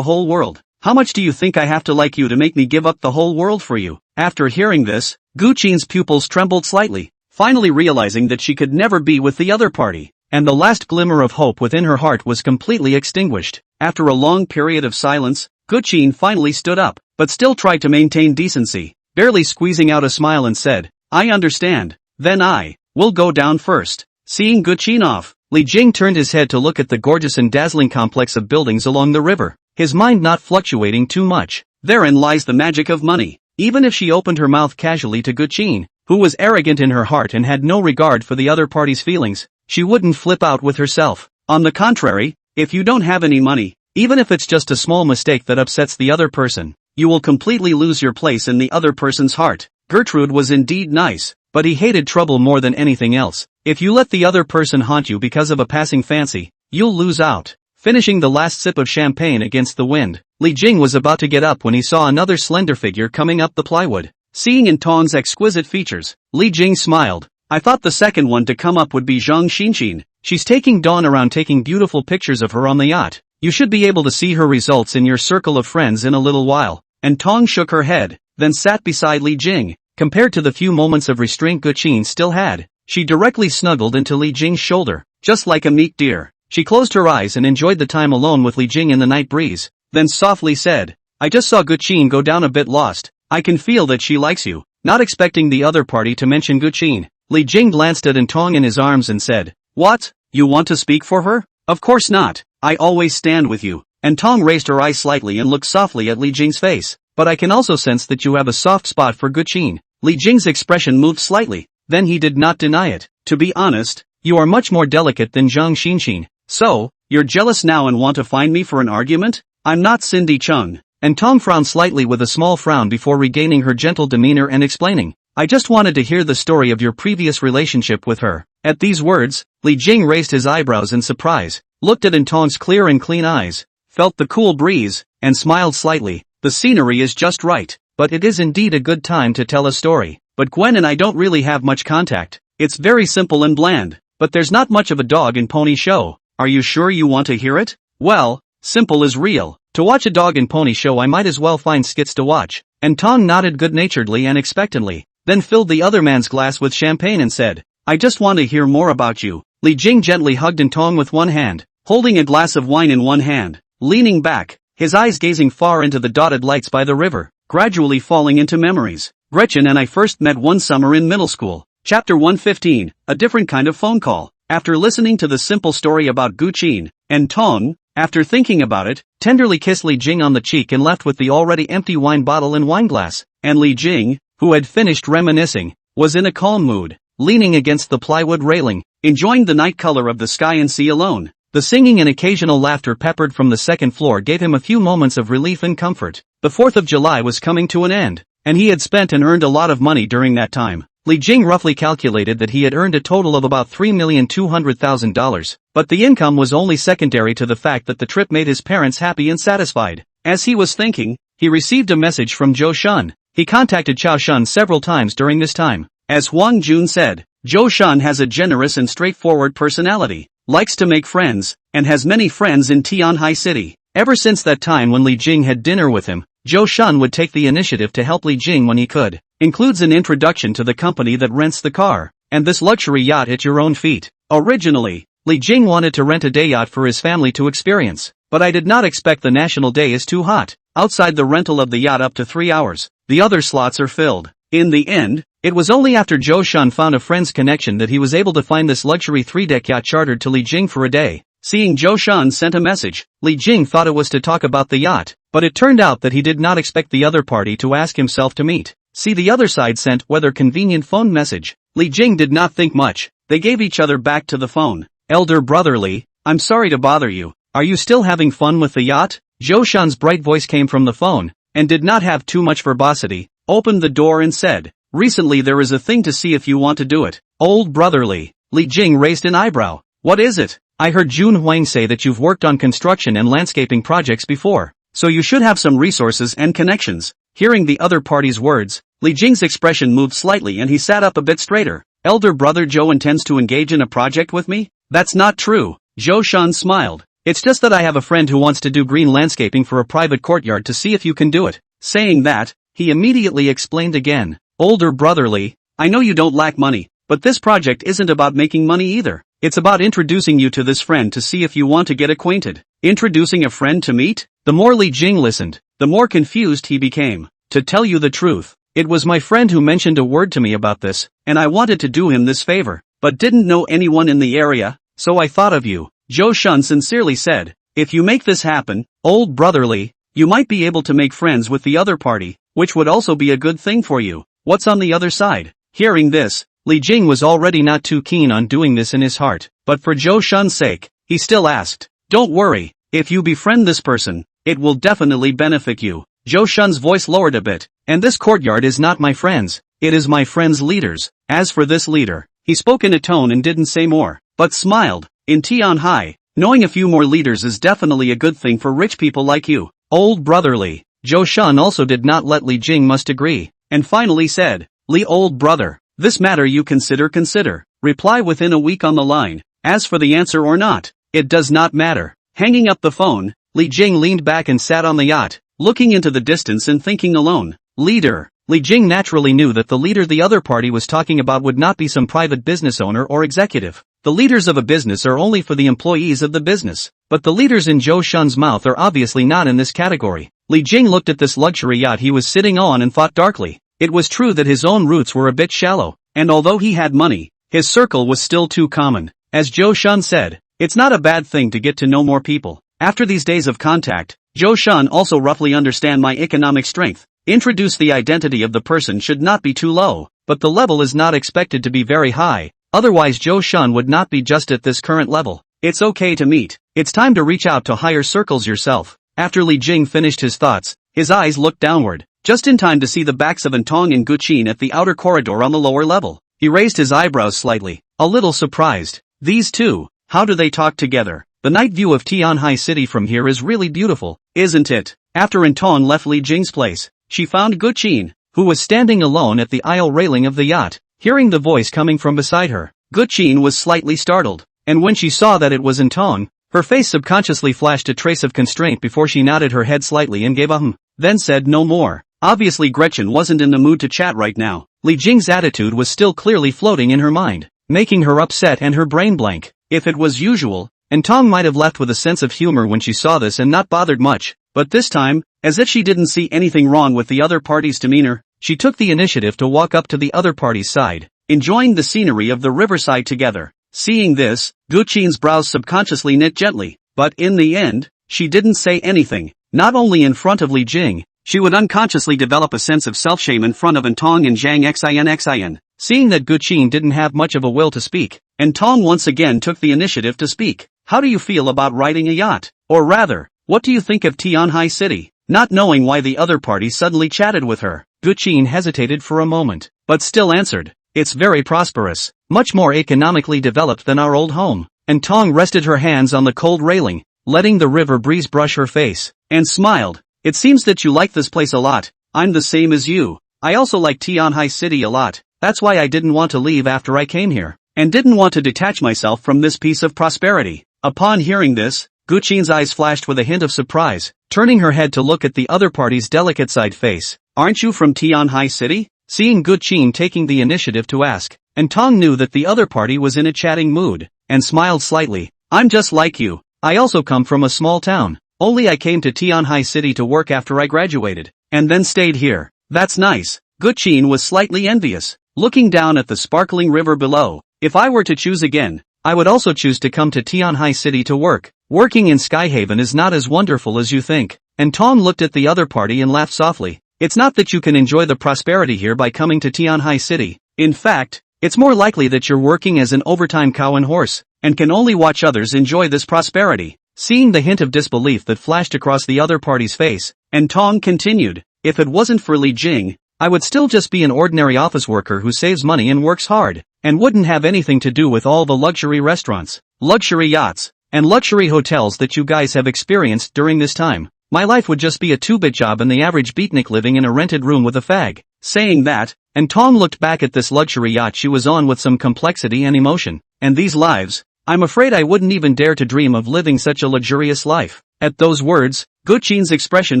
whole world. How much do you think I have to like you to make me give up the whole world for you? After hearing this, Guchin's pupils trembled slightly, finally realizing that she could never be with the other party, and the last glimmer of hope within her heart was completely extinguished. After a long period of silence, Guchin finally stood up, but still tried to maintain decency, barely squeezing out a smile and said, I understand. Then I will go down first. Seeing Guchin off, Li Jing turned his head to look at the gorgeous and dazzling complex of buildings along the river, his mind not fluctuating too much. Therein lies the magic of money. Even if she opened her mouth casually to Guchin, who was arrogant in her heart and had no regard for the other party's feelings, she wouldn't flip out with herself. On the contrary, if you don't have any money, even if it's just a small mistake that upsets the other person, you will completely lose your place in the other person's heart. Gertrude was indeed nice, but he hated trouble more than anything else. If you let the other person haunt you because of a passing fancy, you'll lose out. Finishing the last sip of champagne against the wind, Li Jing was about to get up when he saw another slender figure coming up the plywood. Seeing in Tong's exquisite features, Li Jing smiled. I thought the second one to come up would be Zhang Xinxin. She's taking Dawn around taking beautiful pictures of her on the yacht. You should be able to see her results in your circle of friends in a little while. And Tong shook her head, then sat beside Li Jing. Compared to the few moments of restraint Guchin still had, she directly snuggled into Li Jing's shoulder, just like a meek deer. She closed her eyes and enjoyed the time alone with Li Jing in the night breeze, then softly said, I just saw Guchin go down a bit lost. I can feel that she likes you. Not expecting the other party to mention Guchin, Li Jing glanced at Tong in his arms and said, What? You want to speak for her? Of course not. I always stand with you. And Tong raised her eyes slightly and looked softly at Li Jing's face. But I can also sense that you have a soft spot for Guchin. Li Jing's expression moved slightly, then he did not deny it. To be honest, you are much more delicate than Zhang Xinxin. So, you're jealous now and want to find me for an argument? I'm not Cindy Chung. And Tong frowned slightly with a small frown before regaining her gentle demeanor and explaining, I just wanted to hear the story of your previous relationship with her. At these words, Li Jing raised his eyebrows in surprise, looked at Tong's clear and clean eyes, felt the cool breeze, and smiled slightly. The scenery is just right, but it is indeed a good time to tell a story. But Gwen and I don't really have much contact. It's very simple and bland, but there's not much of a dog and pony show. Are you sure you want to hear it? Well, simple is real. To watch a dog and pony show I might as well find skits to watch. And Tong nodded good-naturedly and expectantly, then filled the other man's glass with champagne and said, I just want to hear more about you. Li Jing gently hugged Tong with one hand, holding a glass of wine in one hand, leaning back, his eyes gazing far into the dotted lights by the river, gradually falling into memories. Gretchen and I first met one summer in middle school. Chapter 115, a different kind of phone call. After listening to the simple story about Guchin and Tong, after thinking about it, tenderly kissed Li Jing on the cheek and left with the already empty wine bottle and wineglass. And Li Jing, who had finished reminiscing, was in a calm mood, leaning against the plywood railing, enjoying the night color of the sky and sea alone. The singing and occasional laughter peppered from the second floor gave him a few moments of relief and comfort. The 4th of July was coming to an end, and he had spent and earned a lot of money during that time. Li Jing roughly calculated that he had earned a total of about $3,200,000, but the income was only secondary to the fact that the trip made his parents happy and satisfied. As he was thinking, he received a message from Zhou Shun. He contacted Chao Shun several times during this time. As Huang Jun said, Zhou Shun has a generous and straightforward personality, likes to make friends, and has many friends in Tianhai City. Ever since that time when Li Jing had dinner with him, Zhou Shun would take the initiative to help Li Jing when he could. Includes an introduction to the company that rents the car, and this luxury yacht at your own feet. Originally, Li Jing wanted to rent a day yacht for his family to experience, but I did not expect the national day is too hot. Outside the rental of the yacht up to 3 hours, the other slots are filled. In the end, it was only after Zhou Shun found a friend's connection that he was able to find this luxury 3-deck yacht chartered to Li Jing for a day. Seeing Zhou Shun sent a message, Li Jing thought it was to talk about the yacht, but it turned out that he did not expect the other party to ask himself to meet. See, the other side sent whether convenient phone message. Li Jing did not think much. They gave each other back to the phone. Elder brother Li, I'm sorry to bother you. Are you still having fun with the yacht? Zhou Shan's bright voice came from the phone, and did not have too much verbosity, opened the door and said, "Recently there is a thing to see if you want to do it." Old brotherly. Li Jing raised an eyebrow. "What is it?" "I heard Jun Huang say that you've worked on construction and landscaping projects before, so you should have some resources and connections." Hearing the other party's words, Li Jing's expression moved slightly and he sat up a bit straighter. "Elder brother Zhou intends to engage in a project with me?" "That's not true." Zhou Shan smiled. "It's just that I have a friend who wants to do green landscaping for a private courtyard to see if you can do it." Saying that, he immediately explained again. "Older brotherly, I know you don't lack money, but this project isn't about making money either. It's about introducing you to this friend to see if you want to get acquainted." Introducing a friend to meet? The more Li Jing listened, the more confused he became. "To tell you the truth, it was my friend who mentioned a word to me about this, and I wanted to do him this favor, but didn't know anyone in the area, so I thought of you." Zhou Shun sincerely said, "If you make this happen, old brotherly, you might be able to make friends with the other party, which would also be a good thing for you. What's on the other side?" Hearing this, Li Jing was already not too keen on doing this in his heart, but for Zhou Shun's sake, he still asked, "Don't worry, if you befriend this person, it will definitely benefit you." Zhou Shun's voice lowered a bit, "And this courtyard is not my friend's, it is my friend's leader's. As for this leader," he spoke in a tone and didn't say more, but smiled. "In Tianhai, knowing a few more leaders is definitely a good thing for rich people like you." Old brotherly. Zhou Shun also did not let Li Jing must agree, and finally said, "Li old brother, this matter you consider. Reply within a week on the line. As for the answer or not, it does not matter." Hanging up the phone, Li Jing leaned back and sat on the yacht, looking into the distance and thinking alone. Leader. Li Jing naturally knew that the leader the other party was talking about would not be some private business owner or executive. The leaders of a business are only for the employees of the business, but the leaders in Zhou Shun's mouth are obviously not in this category. Li Jing looked at this luxury yacht he was sitting on and thought darkly. It was true that his own roots were a bit shallow, and although he had money, his circle was still too common. As Zhou Shun said, "It's not a bad thing to get to know more people." After these days of contact, Zhou Shun also roughly understand my economic strength. Introduce the identity of the person should not be too low, but the level is not expected to be very high, otherwise Zhou Shun would not be just at this current level. It's okay to meet. It's time to reach out to higher circles yourself. After Li Jing finished his thoughts, his eyes looked downward, just in time to see the backs of Antong and Guqin at the outer corridor on the lower level. He raised his eyebrows slightly, a little surprised. These two, how do they talk together? The night view of Tianhai City from here is really beautiful, isn't it? After Antong left Li Jing's place, she found Guqin, who was standing alone at the aisle railing of the yacht. Hearing the voice coming from beside her, Guqin was slightly startled, and when she saw that it was Antong, her face subconsciously flashed a trace of constraint before she nodded her head slightly and gave a then said no more. Obviously Gretchen wasn't in the mood to chat right now. Li Jing's attitude was still clearly floating in her mind, making her upset and her brain blank. If it was usual, Antong might have left with a sense of humor when she saw this and not bothered much, but this time, as if she didn't see anything wrong with the other party's demeanor, she took the initiative to walk up to the other party's side, enjoying the scenery of the riverside together. Seeing this, Guqin's brows subconsciously knit gently, but in the end, she didn't say anything. Not only in front of Li Jing, she would unconsciously develop a sense of self-shame in front of Antong and Zhang Xin. Seeing that Guqin didn't have much of a will to speak, Antong once again took the initiative to speak. "How do you feel about riding a yacht? Or rather, what do you think of Tianhai City?" Not knowing why the other party suddenly chatted with her, Guqin hesitated for a moment, but still answered, "It's very prosperous, much more economically developed than our old home." Antong rested her hands on the cold railing, letting the river breeze brush her face, and smiled. "It seems that you like this place a lot. I'm the same as you. I also like Tianhai City a lot. That's why I didn't want to leave after I came here, and didn't want to detach myself from this piece of prosperity." Upon hearing this, Guqin's eyes flashed with a hint of surprise, turning her head to look at the other party's delicate side face. "Aren't you from Tianhai City?" Seeing Guqin taking the initiative to ask, Antong knew that the other party was in a chatting mood, and smiled slightly. "I'm just like you. I also come from a small town. Only I came to Tianhai City to work after I graduated, and then stayed here." "That's nice." Guqin was slightly envious, looking down at the sparkling river below. "If I were to choose again, I would also choose to come to Tianhai City to work. Working in Skyhaven is not as wonderful as you think." Antong looked at the other party and laughed softly. "It's not that you can enjoy the prosperity here by coming to Tianhai City. In fact, it's more likely that you're working as an overtime cow and horse, and can only watch others enjoy this prosperity." Seeing the hint of disbelief that flashed across the other party's face, and Tong continued, if it wasn't for Li Jing, I would still just be an ordinary office worker who saves money and works hard, and wouldn't have anything to do with all the luxury restaurants, luxury yachts, and luxury hotels that you guys have experienced during this time. My life would just be a two-bit job and the average beatnik living in a rented room with a fag. Saying that, and Tong looked back at this luxury yacht she was on with some complexity and emotion. And these lives, I'm afraid I wouldn't even dare to dream of living such a luxurious life. At those words, Guqin's expression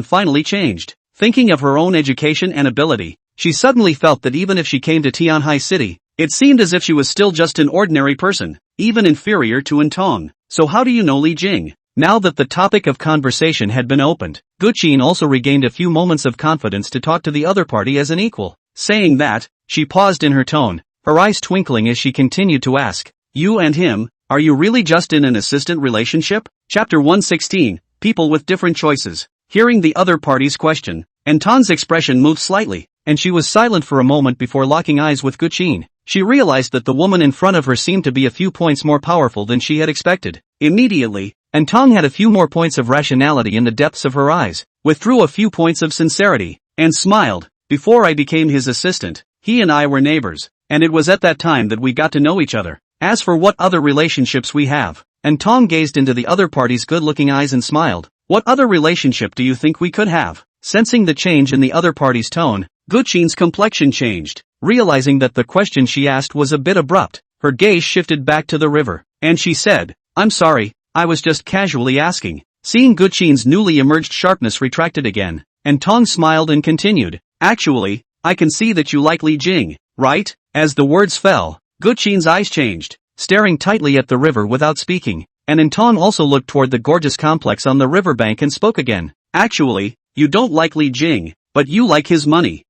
finally changed. Thinking of her own education and ability, she suddenly felt that even if she came to Tianhai City, it seemed as if she was still just an ordinary person, even inferior to Tong. So how do you know Li Jing? Now that the topic of conversation had been opened, Guqin also regained a few moments of confidence to talk to the other party as an equal. Saying that, she paused in her tone, her eyes twinkling as she continued to ask, you and him, are you really just in an assistant relationship? Chapter 116, People with Different Choices. Hearing the other party's question, and Tong's expression moved slightly, and she was silent for a moment before locking eyes with Guqin. She realized that the woman in front of her seemed to be a few points more powerful than she had expected. Immediately, and Tong had a few more points of rationality in the depths of her eyes, withdrew a few points of sincerity, and smiled. Before I became his assistant, he and I were neighbors, and it was at that time that we got to know each other. As for what other relationships we have, and Tong gazed into the other party's good-looking eyes and smiled. What other relationship do you think we could have? Sensing the change in the other party's tone, Guqin's complexion changed. Realizing that the question she asked was a bit abrupt, her gaze shifted back to the river, and she said, I'm sorry, I was just casually asking. Seeing Guqin's newly emerged sharpness retracted again, and Tong smiled and continued, actually, I can see that you like Li Jing, right? As the words fell, Guqin's eyes changed, staring tightly at the river without speaking, and Tong also looked toward the gorgeous complex on the riverbank and spoke again. Actually, you don't like Li Jing, but you like his money.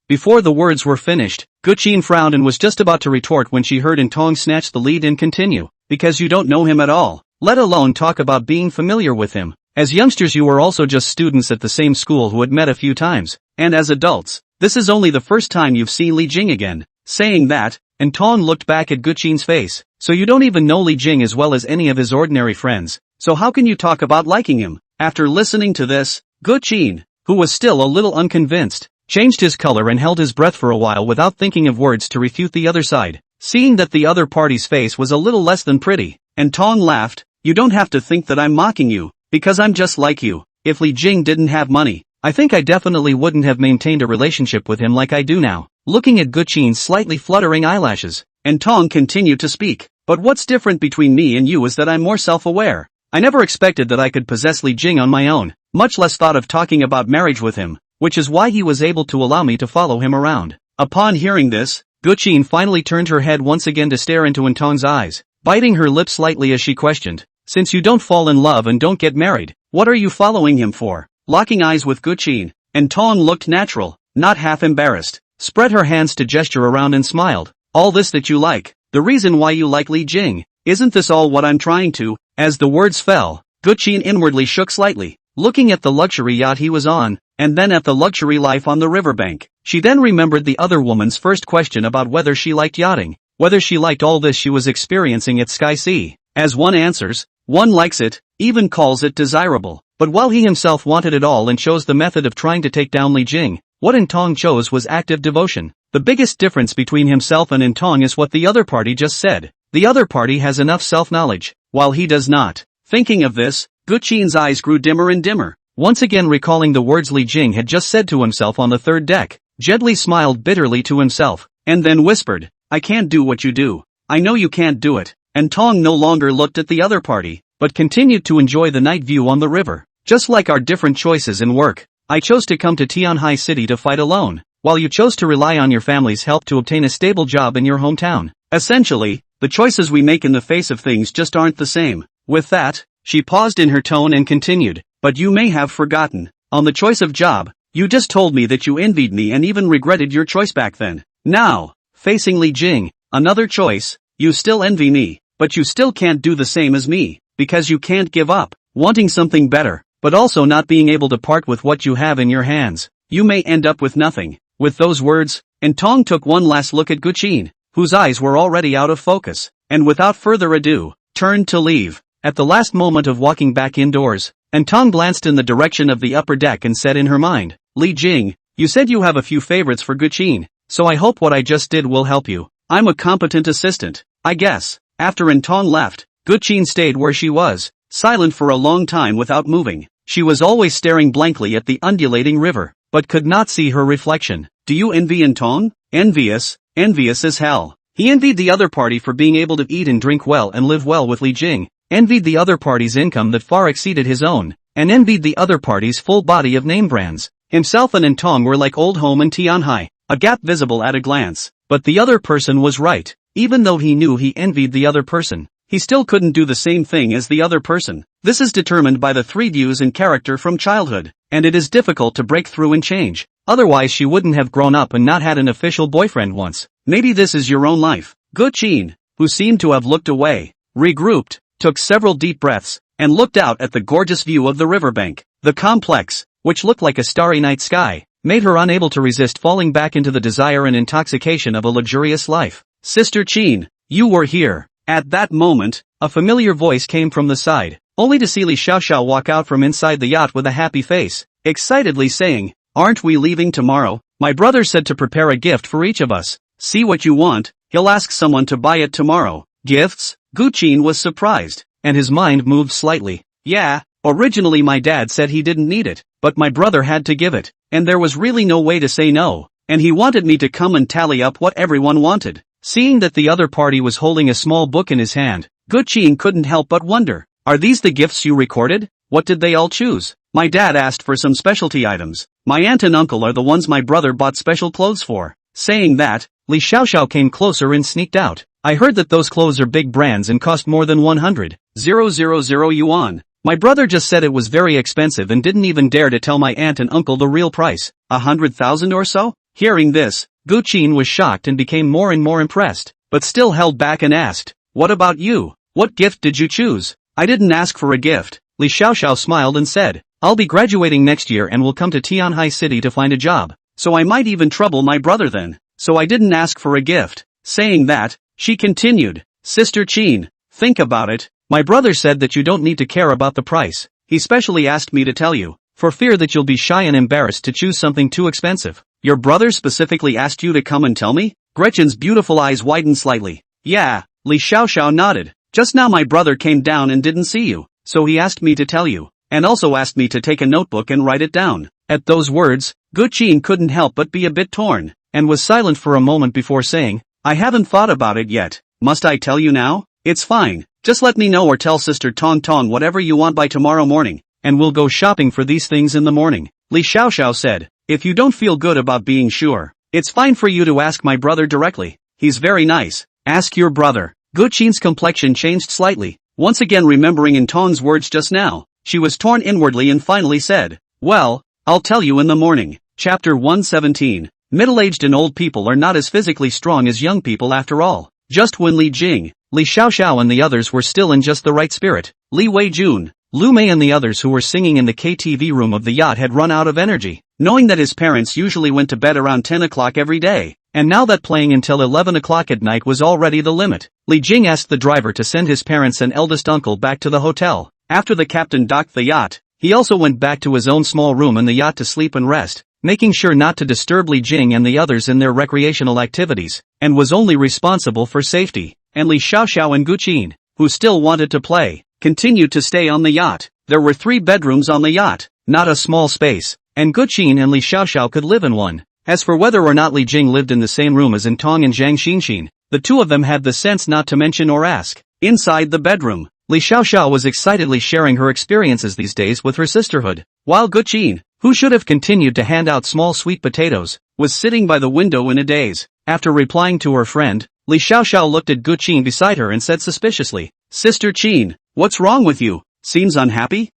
Before the words were finished, Guqin frowned and was just about to retort when she heard Tong snatch the lead and continue, because you don't know him at all, let alone talk about being familiar with him. As youngsters you were also just students at the same school who had met a few times, and as adults, this is only the first time you've seen Li Jing again. Saying that, Tong looked back at Guqin's face, so you don't even know Li Jing as well as any of his ordinary friends, so how can you talk about liking him? After listening to this, Guqin, who was still a little unconvinced, changed his color and held his breath for a while without thinking of words to refute the other side. Seeing that the other party's face was a little less than pretty, Tong laughed, you don't have to think that I'm mocking you, because I'm just like you. If Li Jing didn't have money, I think I definitely wouldn't have maintained a relationship with him like I do now. Looking at Guqin's slightly fluttering eyelashes, Tong continued to speak, but what's different between me and you is that I'm more self-aware. I never expected that I could possess Li Jing on my own, much less thought of talking about marriage with him, which is why he was able to allow me to follow him around. Upon hearing this, Guqin finally turned her head once again to stare into Tong's eyes, biting her lips slightly as she questioned, since you don't fall in love and don't get married, what are you following him for? Locking eyes with Guqin, Tong looked natural, not half embarrassed, spread her hands to gesture around and smiled. All this that you like, the reason why you like Li Jing, isn't this all what I'm trying to? As the words fell, Guqin inwardly shook slightly, looking at the luxury yacht he was on, and then at the luxury life on the riverbank. She then remembered the other woman's first question about whether she liked yachting, whether she liked all this she was experiencing at Sky Sea. As one answers, one likes it, even calls it desirable. But while he himself wanted it all and chose the method of trying to take down Li Jing, what Tong chose was active devotion. The biggest difference between himself and Tong is what the other party just said. The other party has enough self-knowledge, while he does not. Thinking of this, Guqin's eyes grew dimmer and dimmer. Once again recalling the words Li Jing had just said to himself on the third deck, Jedli smiled bitterly to himself, and then whispered, I can't do what you do. I know you can't do it. Tong no longer looked at the other party, but continued to enjoy the night view on the river. Just like our different choices in work, I chose to come to Tianhai City to fight alone, while you chose to rely on your family's help to obtain a stable job in your hometown. Essentially, the choices we make in the face of things just aren't the same. With that, she paused in her tone and continued, but you may have forgotten, on the choice of job, you just told me that you envied me and even regretted your choice back then. Now, facing Li Jing, another choice, you still envy me, but you still can't do the same as me, because you can't give up, wanting something better, but also not being able to part with what you have in your hands. You may end up with nothing. With those words, Tong took one last look at Guqin, whose eyes were already out of focus, and without further ado, turned to leave. at the last moment of walking back indoors, and Tong glanced in the direction of the upper deck and said in her mind, Li Jing, you said you have a few favorites for Guqin, so I hope what I just did will help you. I'm a competent assistant, I guess. After Tong left, Guqin stayed where she was, silent for a long time without moving. She was always staring blankly at the undulating river, but could not see her reflection. Do you envy Tong? Envious as hell. He envied the other party for being able to eat and drink well and live well with Li Jing, envied the other party's income that far exceeded his own, and envied the other party's full body of name brands. Himself and Tong were like Old Home and Tianhai, a gap visible at a glance. But the other person was right. Even though he knew he envied the other person, he still couldn't do the same thing as the other person. This is determined by the three views and character from childhood, and it is difficult to break through and change. Otherwise she wouldn't have grown up and not had an official boyfriend once. Maybe this is your own life. Guqin, who seemed to have looked away, regrouped, took several deep breaths, and looked out at the gorgeous view of the riverbank. The complex, which looked like a starry night sky, made her unable to resist falling back into the desire and intoxication of a luxurious life. Sister Qin, you were here. At that moment, a familiar voice came from the side, only to see Li Xiaoxiao walk out from inside the yacht with a happy face, excitedly saying, Aren't we leaving tomorrow? My brother said to prepare a gift for each of us. See what you want, he'll ask someone to buy it tomorrow. Gifts? Guqin was surprised, and his mind moved slightly. Yeah, originally my dad said he didn't need it, but my brother had to give it, and there was really no way to say no, and he wanted me to come and tally up what everyone wanted. Seeing that the other party was holding a small book in his hand, Guqin couldn't help but wonder, are these the gifts you recorded? What did they all choose? My dad asked for some specialty items. My aunt and uncle are the ones my brother bought special clothes for. Saying that, Li Xiaoxiao came closer and sneaked out. I heard that those clothes are big brands and cost more than 100,000 yuan. My brother just said it was very expensive and didn't even dare to tell my aunt and uncle the real price, 100,000 or so? Hearing this, Guqin was shocked and became more and more impressed, but still held back and asked, What about you? What gift did you choose? I didn't ask for a gift. Li Xiaoxiao smiled and said, I'll be graduating next year and will come to Tianhai City to find a job, so I might even trouble my brother then, so I didn't ask for a gift. Saying that, she continued, Sister Qin, think about it. My brother said that you don't need to care about the price. He specially asked me to tell you, for fear that you'll be shy and embarrassed to choose something too expensive. Your brother specifically asked you to come and tell me? Gretchen's beautiful eyes widened slightly. Yeah, Li Xiaoxiao nodded. Just now my brother came down and didn't see you, so he asked me to tell you, and also asked me to take a notebook and write it down. At those words, Guqin couldn't help but be a bit torn, and was silent for a moment before saying, I haven't thought about it yet. Must I tell you now? It's fine. Just let me know or tell Sister Tong whatever you want by tomorrow morning, and we'll go shopping for these things in the morning. Li Xiaoxiao said, If you don't feel good about being sure, it's fine for you to ask my brother directly. He's very nice. Ask your brother. Guqin's complexion changed slightly, once again remembering Tong's words just now. She was torn inwardly and finally said, Well, I'll tell you in the morning. Chapter 117. Middle-aged and old people are not as physically strong as young people after all. Just when Li Jing, Li Xiaoxiao and the others were still in just the right spirit, Li Weijun, Lu Mei and the others who were singing in the KTV room of the yacht had run out of energy. Knowing that his parents usually went to bed around 10 o'clock every day, and now that playing until 11 o'clock at night was already the limit, Li Jing asked the driver to send his parents and eldest uncle back to the hotel. After the captain docked the yacht, he also went back to his own small room in the yacht to sleep and rest, making sure not to disturb Li Jing and the others in their recreational activities, and was only responsible for safety. And Li Xiaoxiao and Guqin, who still wanted to play, continued to stay on the yacht. There were 3 bedrooms on the yacht, not a small space, and Guqin and Li Xiaoxiao could live in one. As for whether or not Li Jing lived in the same room as Tong and Zhang Xinxin, the two of them had the sense not to mention or ask. Inside the bedroom, Li Xiaoxiao was excitedly sharing her experiences these days with her sisterhood, while Guqin, who should have continued to hand out small sweet potatoes, was sitting by the window in a daze. After replying to her friend, Li Xiaoxiao looked at Guqin beside her and said suspiciously, Sister Qin, what's wrong with you? Seems unhappy?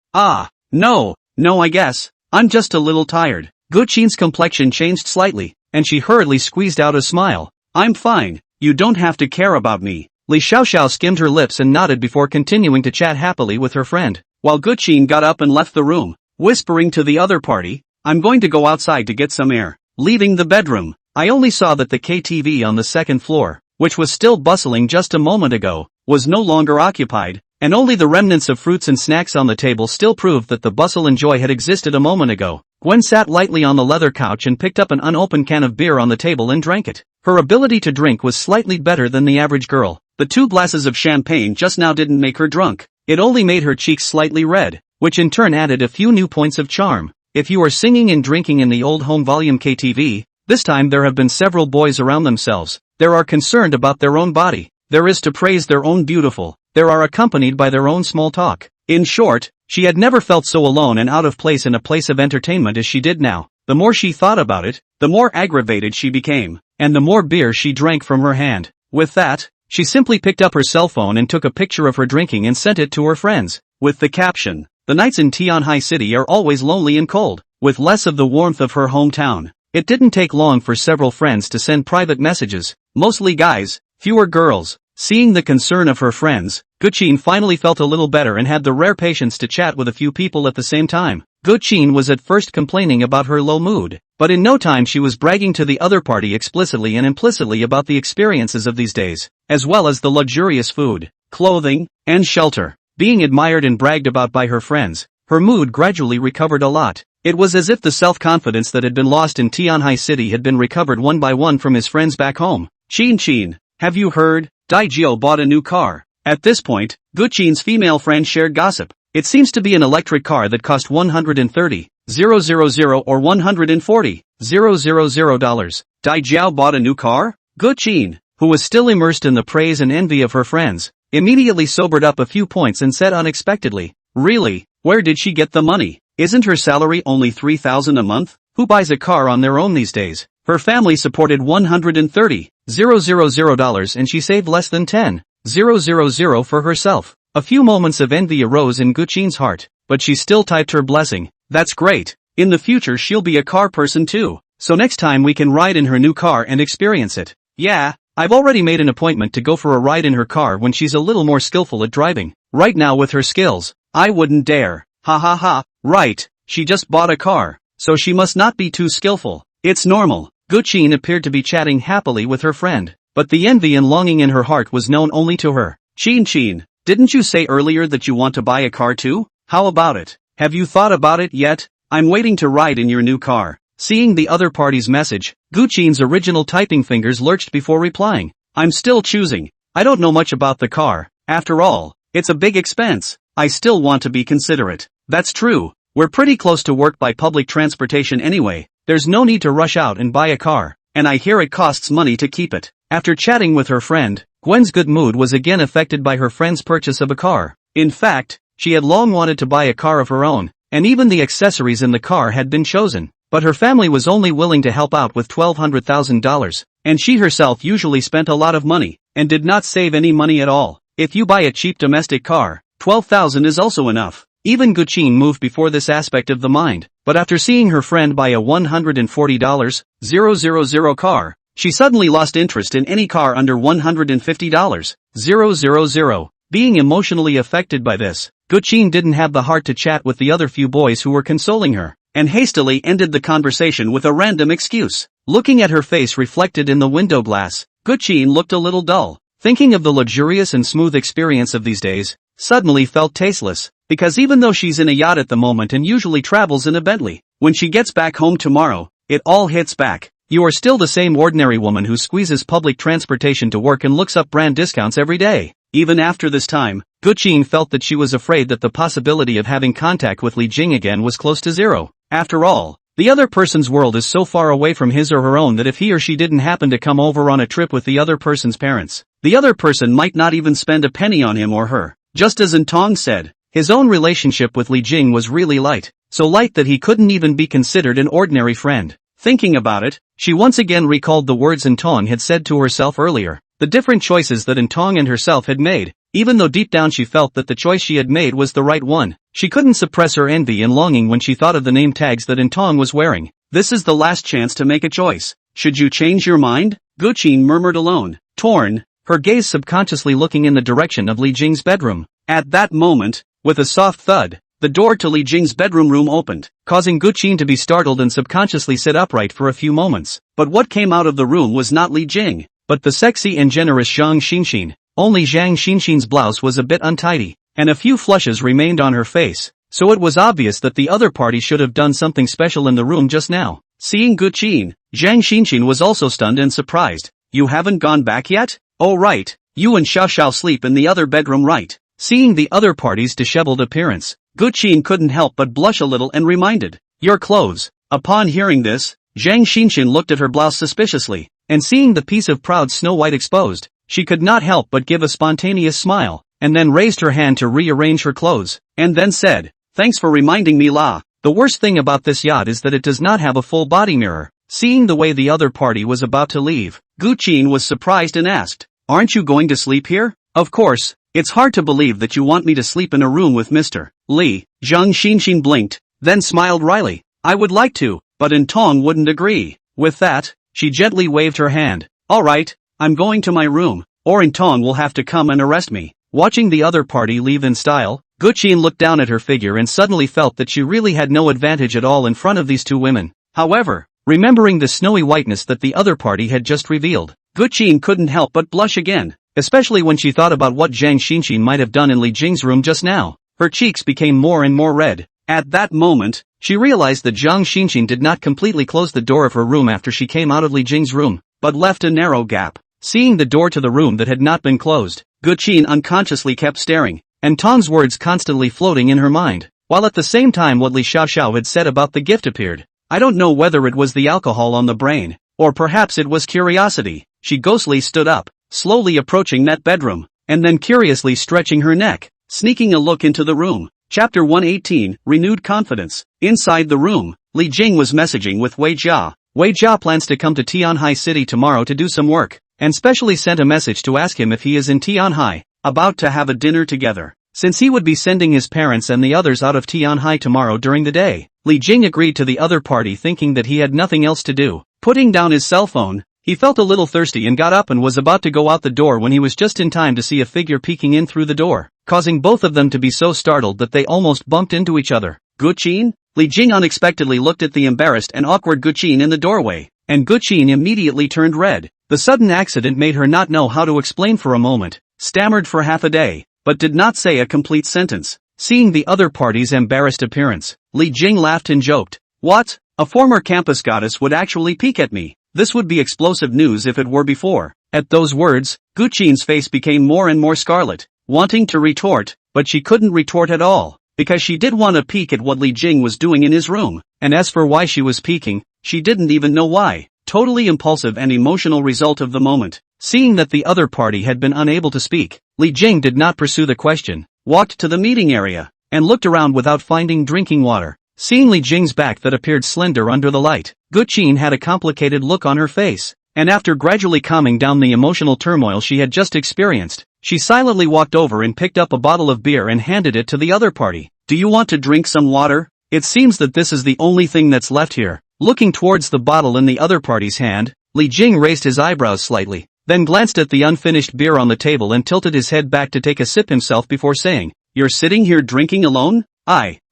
No, I guess, I'm just a little tired. Guqin's complexion changed slightly, and she hurriedly squeezed out a smile. I'm fine, you don't have to care about me. Li Xiaoxiao skimmed her lips and nodded before continuing to chat happily with her friend, while Guqin got up and left the room, whispering to the other party, I'm going to go outside to get some air. Leaving the bedroom, I only saw that the KTV on the second floor, which was still bustling just a moment ago, was no longer occupied, and only the remnants of fruits and snacks on the table still proved that the bustle and joy had existed a moment ago. Gwen sat lightly on the leather couch and picked up an unopened can of beer on the table and drank it. Her ability to drink was slightly better than the average girl. The 2 glasses of champagne just now didn't make her drunk. It only made her cheeks slightly red, which in turn added a few new points of charm. If you are singing and drinking in the old home volume KTV, this time there have been several boys around themselves. There are concerned about their own body. There is to praise their own beautiful. There are accompanied by their own small talk. In short, she had never felt so alone and out of place in a place of entertainment as she did now. The more she thought about it, the more aggravated she became, and the more beer she drank from her hand. With that, she simply picked up her cell phone and took a picture of her drinking and sent it to her friends, with the caption, "The nights in Tianhai City are always lonely and cold," with less of the warmth of her hometown. It didn't take long for several friends to send private messages, mostly guys, fewer girls. Seeing the concern of her friends, Guqin finally felt a little better and had the rare patience to chat with a few people at the same time. Guqin was at first complaining about her low mood, but in no time she was bragging to the other party explicitly and implicitly about the experiences of these days, as well as the luxurious food, clothing, and shelter. Being admired and bragged about by her friends, her mood gradually recovered a lot. It was as if the self-confidence that had been lost in Tianhai City had been recovered one by one from his friends back home. "Qin, have you heard? Daijio bought a new car." At this point, Guqin's female friend shared gossip. "It seems to be an electric car that cost $130,000 or $140,000. Daijio bought a new car?" Guqin, who was still immersed in the praise and envy of her friends, immediately sobered up a few points and said unexpectedly, "Really? Where did she get the money? Isn't her salary only $3,000 a month? Who buys a car on their own these days? Her family supported $130,000 and she saved less than $10,000 for herself." A few moments of envy arose in Guqin's heart, but she still typed her blessing. "That's great. In the future she'll be a car person too, so next time we can ride in her new car and experience it." "Yeah, I've already made an appointment to go for a ride in her car when she's a little more skillful at driving. Right now with her skills, I wouldn't dare. Ha ha ha, right, she just bought a car, so she must not be too skillful. It's normal." Guqin appeared to be chatting happily with her friend, but the envy and longing in her heart was known only to her. "Qin, didn't you say earlier that you want to buy a car too? How about it? Have you thought about it yet? I'm waiting to ride in your new car." Seeing the other party's message, Guqin's original typing fingers lurched before replying. "I'm still choosing. I don't know much about the car. After all, it's a big expense. I still want to be considerate." "That's true. We're pretty close to work by public transportation anyway. There's no need to rush out and buy a car, and I hear it costs money to keep it." After chatting with her friend, Gwen's good mood was again affected by her friend's purchase of a car. In fact, she had long wanted to buy a car of her own, and even the accessories in the car had been chosen. But her family was only willing to help out with $1,200,000, and she herself usually spent a lot of money, and did not save any money at all. If you buy a cheap domestic car, $12,000 is also enough. Even Guqin moved before this aspect of the mind, but after seeing her friend buy a $140,000 car, she suddenly lost interest in any car under $150,000. Being emotionally affected by this, Guqin didn't have the heart to chat with the other few boys who were consoling her, and hastily ended the conversation with a random excuse. Looking at her face reflected in the window glass, Guqin looked a little dull. Thinking of the luxurious and smooth experience of these days, suddenly felt tasteless, because even though she's in a yacht at the moment and usually travels in a Bentley, when she gets back home tomorrow, it all hits back. You are still the same ordinary woman who squeezes public transportation to work and looks up brand discounts every day. Even after this time, Guqin felt that she was afraid that the possibility of having contact with Li Jing again was close to zero. After all, the other person's world is so far away from his or her own that if he or she didn't happen to come over on a trip with the other person's parents, the other person might not even spend a penny on him or her. Just as Tong said, his own relationship with Li Jing was really light, so light that he couldn't even be considered an ordinary friend. Thinking about it, she once again recalled the words Tong had said to herself earlier, the different choices that Tong and herself had made. Even though deep down she felt that the choice she had made was the right one, she couldn't suppress her envy and longing when she thought of the name tags that Tong was wearing. This is the last chance to make a choice. Should you change your mind? Guqin murmured alone, torn, her gaze subconsciously looking in the direction of Li Jing's bedroom. At that moment, with a soft thud, the door to Li Jing's bedroom room opened, causing Guqin to be startled and subconsciously sit upright for a few moments. But what came out of the room was not Li Jing, but the sexy and generous Zhang Xinxin. Only Zhang Xinxin's blouse was a bit untidy, and a few flushes remained on her face, so it was obvious that the other party should have done something special in the room just now. Seeing Guqin, Zhang Xinxin was also stunned and surprised. You haven't gone back yet? Oh right, you and Xiao Xiao sleep in the other bedroom, right? Seeing the other party's disheveled appearance, Guqin couldn't help but blush a little and reminded, your clothes. Upon hearing this, Zhang Xinxin looked at her blouse suspiciously, and seeing the piece of proud Snow White exposed, she could not help but give a spontaneous smile, and then raised her hand to rearrange her clothes, and then said, thanks for reminding me, La. The worst thing about this yacht is that it does not have a full body mirror. Seeing the way the other party was about to leave, Guqin was surprised and asked, aren't you going to sleep here? Of course, it's hard to believe that you want me to sleep in a room with Mr. Li. Zhang Xinxin blinked, then smiled wryly. I would like to, but Intong wouldn't agree. With that, she gently waved her hand. Alright, I'm going to my room, or Intong will have to come and arrest me. Watching the other party leave in style, Guqin looked down at her figure and suddenly felt that she really had no advantage at all in front of these two women. However, remembering the snowy whiteness that the other party had just revealed, Guqin couldn't help but blush again, especially when she thought about what Zhang Xinxin might have done in Li Jing's room just now. Her cheeks became more and more red. At that moment, she realized that Zhang Xinxin did not completely close the door of her room after she came out of Li Jing's room, but left a narrow gap. Seeing the door to the room that had not been closed, Guqin unconsciously kept staring, and Tong's words constantly floating in her mind, while at the same time what Li Xiaoxiao had said about the gift appeared. I don't know whether it was the alcohol on the brain, or perhaps it was curiosity. She ghostly stood up, slowly approaching that bedroom, and then curiously stretching her neck, sneaking a look into the room. Chapter 118, Renewed Confidence. Inside the room, Li Jing was messaging with Wei Jia. Wei Jia plans to come to Tianhai City tomorrow to do some work, and specially sent a message to ask him if he is in Tianhai, about to have a dinner together. Since he would be sending his parents and the others out of Tianhai tomorrow during the day, Li Jing agreed to the other party thinking that he had nothing else to do. Putting down his cell phone, he felt a little thirsty and got up and was about to go out the door when he was just in time to see a figure peeking in through the door, causing both of them to be so startled that they almost bumped into each other. Guqin? Li Jing unexpectedly looked at the embarrassed and awkward Guqin in the doorway, and Guqin immediately turned red. The sudden accident made her not know how to explain for a moment, stammered for half a day, but did not say a complete sentence. Seeing the other party's embarrassed appearance, Li Jing laughed and joked, what? A former campus goddess would actually peek at me. This would be explosive news if it were before. At those words, Guqin's face became more and more scarlet, wanting to retort, but she couldn't retort at all, because she did want to peek at what Li Jing was doing in his room, and as for why she was peeking, she didn't even know why. Totally impulsive and emotional result of the moment. Seeing that the other party had been unable to speak, Li Jing did not pursue the question, walked to the meeting area, and looked around without finding drinking water. Seeing Li Jing's back that appeared slender under the light, Guqin had a complicated look on her face, and after gradually calming down the emotional turmoil she had just experienced, she silently walked over and picked up a bottle of beer and handed it to the other party. Do you want to drink some water? It seems that this is the only thing that's left here. Looking towards the bottle in the other party's hand, Li Jing raised his eyebrows slightly, then glanced at the unfinished beer on the table and tilted his head back to take a sip himself before saying, you're sitting here drinking alone?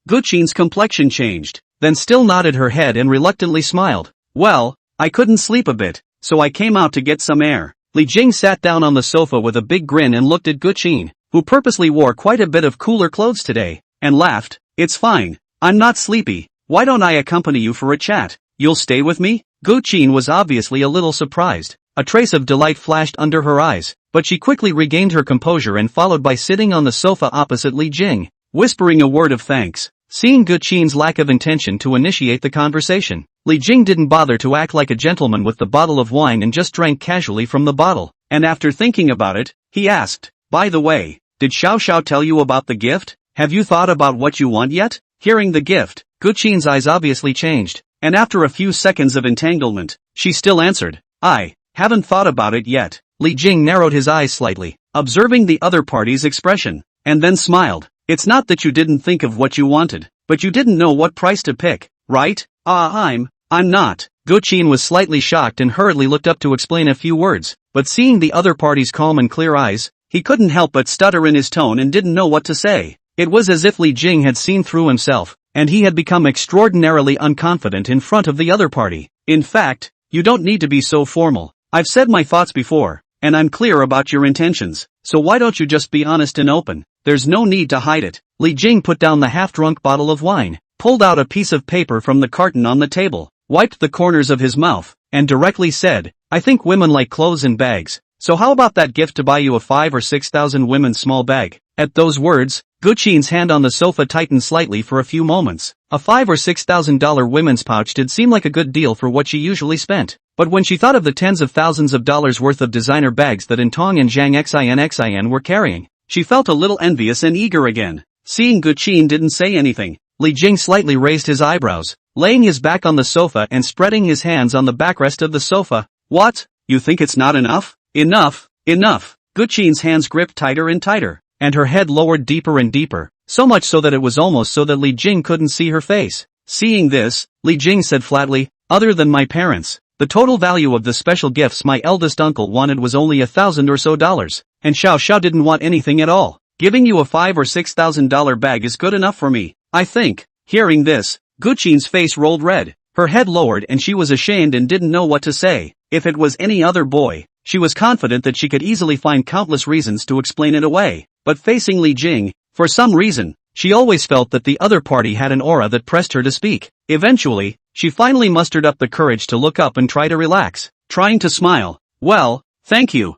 Guqin's complexion changed, then still nodded her head and reluctantly smiled. Well, I couldn't sleep a bit, so I came out to get some air. Li Jing sat down on the sofa with a big grin and looked at Guqin, who purposely wore quite a bit of cooler clothes today, and laughed. It's fine, I'm not sleepy. Why don't I accompany you for a chat? You'll stay with me? Guqin was obviously a little surprised. A trace of delight flashed under her eyes, but she quickly regained her composure and followed by sitting on the sofa opposite Li Jing, whispering a word of thanks. Seeing Guqin's lack of intention to initiate the conversation, Li Jing didn't bother to act like a gentleman with the bottle of wine and just drank casually from the bottle, and after thinking about it, he asked, by the way, did Xiao Xiao tell you about the gift? Have you thought about what you want yet? Hearing the gift, Guqin's eyes obviously changed, and after a few seconds of entanglement, she still answered, I haven't thought about it yet. Li Jing narrowed his eyes slightly, observing the other party's expression, and then smiled. It's not that you didn't think of what you wanted, but you didn't know what price to pick, right? I'm not. Guqin was slightly shocked and hurriedly looked up to explain a few words, but seeing the other party's calm and clear eyes, he couldn't help but stutter in his tone and didn't know what to say. It was as if Li Jing had seen through himself, and he had become extraordinarily unconfident in front of the other party. In fact, you don't need to be so formal. I've said my thoughts before. and I'm clear about your intentions, so why don't you just be honest and open? There's no need to hide it. Li Jing put down the half-drunk bottle of wine, pulled out a piece of paper from the carton on the table, wiped the corners of his mouth, and directly said, I think women like clothes and bags, so how about that gift to buy you a 5 or 6,000 women's small bag? At those words, Guqin's hand on the sofa tightened slightly for a few moments. A $5 or $6,000 women's pouch did seem like a good deal for what she usually spent. But when she thought of the tens of thousands of dollars worth of designer bags that Intong and Zhang Xin were carrying, she felt a little envious and eager again. Seeing Guqin didn't say anything, Li Jing slightly raised his eyebrows, laying his back on the sofa and spreading his hands on the backrest of the sofa. What? You think it's not enough? Enough, enough. Guqin's hands gripped tighter and tighter, and her head lowered deeper and deeper, so much so that it was almost so that Li Jing couldn't see her face. Seeing this, Li Jing said flatly, other than my parents, the total value of the special gifts my eldest uncle wanted was only $1,000 or so, and Xiao Xiao didn't want anything at all. Giving you a $5,000 or $6,000 bag is good enough for me, I think. Hearing this, Guqin's face rolled red, her head lowered and she was ashamed and didn't know what to say. If it was any other boy, she was confident that she could easily find countless reasons to explain it away. But facing Li Jing, for some reason, she always felt that the other party had an aura that pressed her to speak. Eventually, she finally mustered up the courage to look up and try to relax, trying to smile. Well, thank you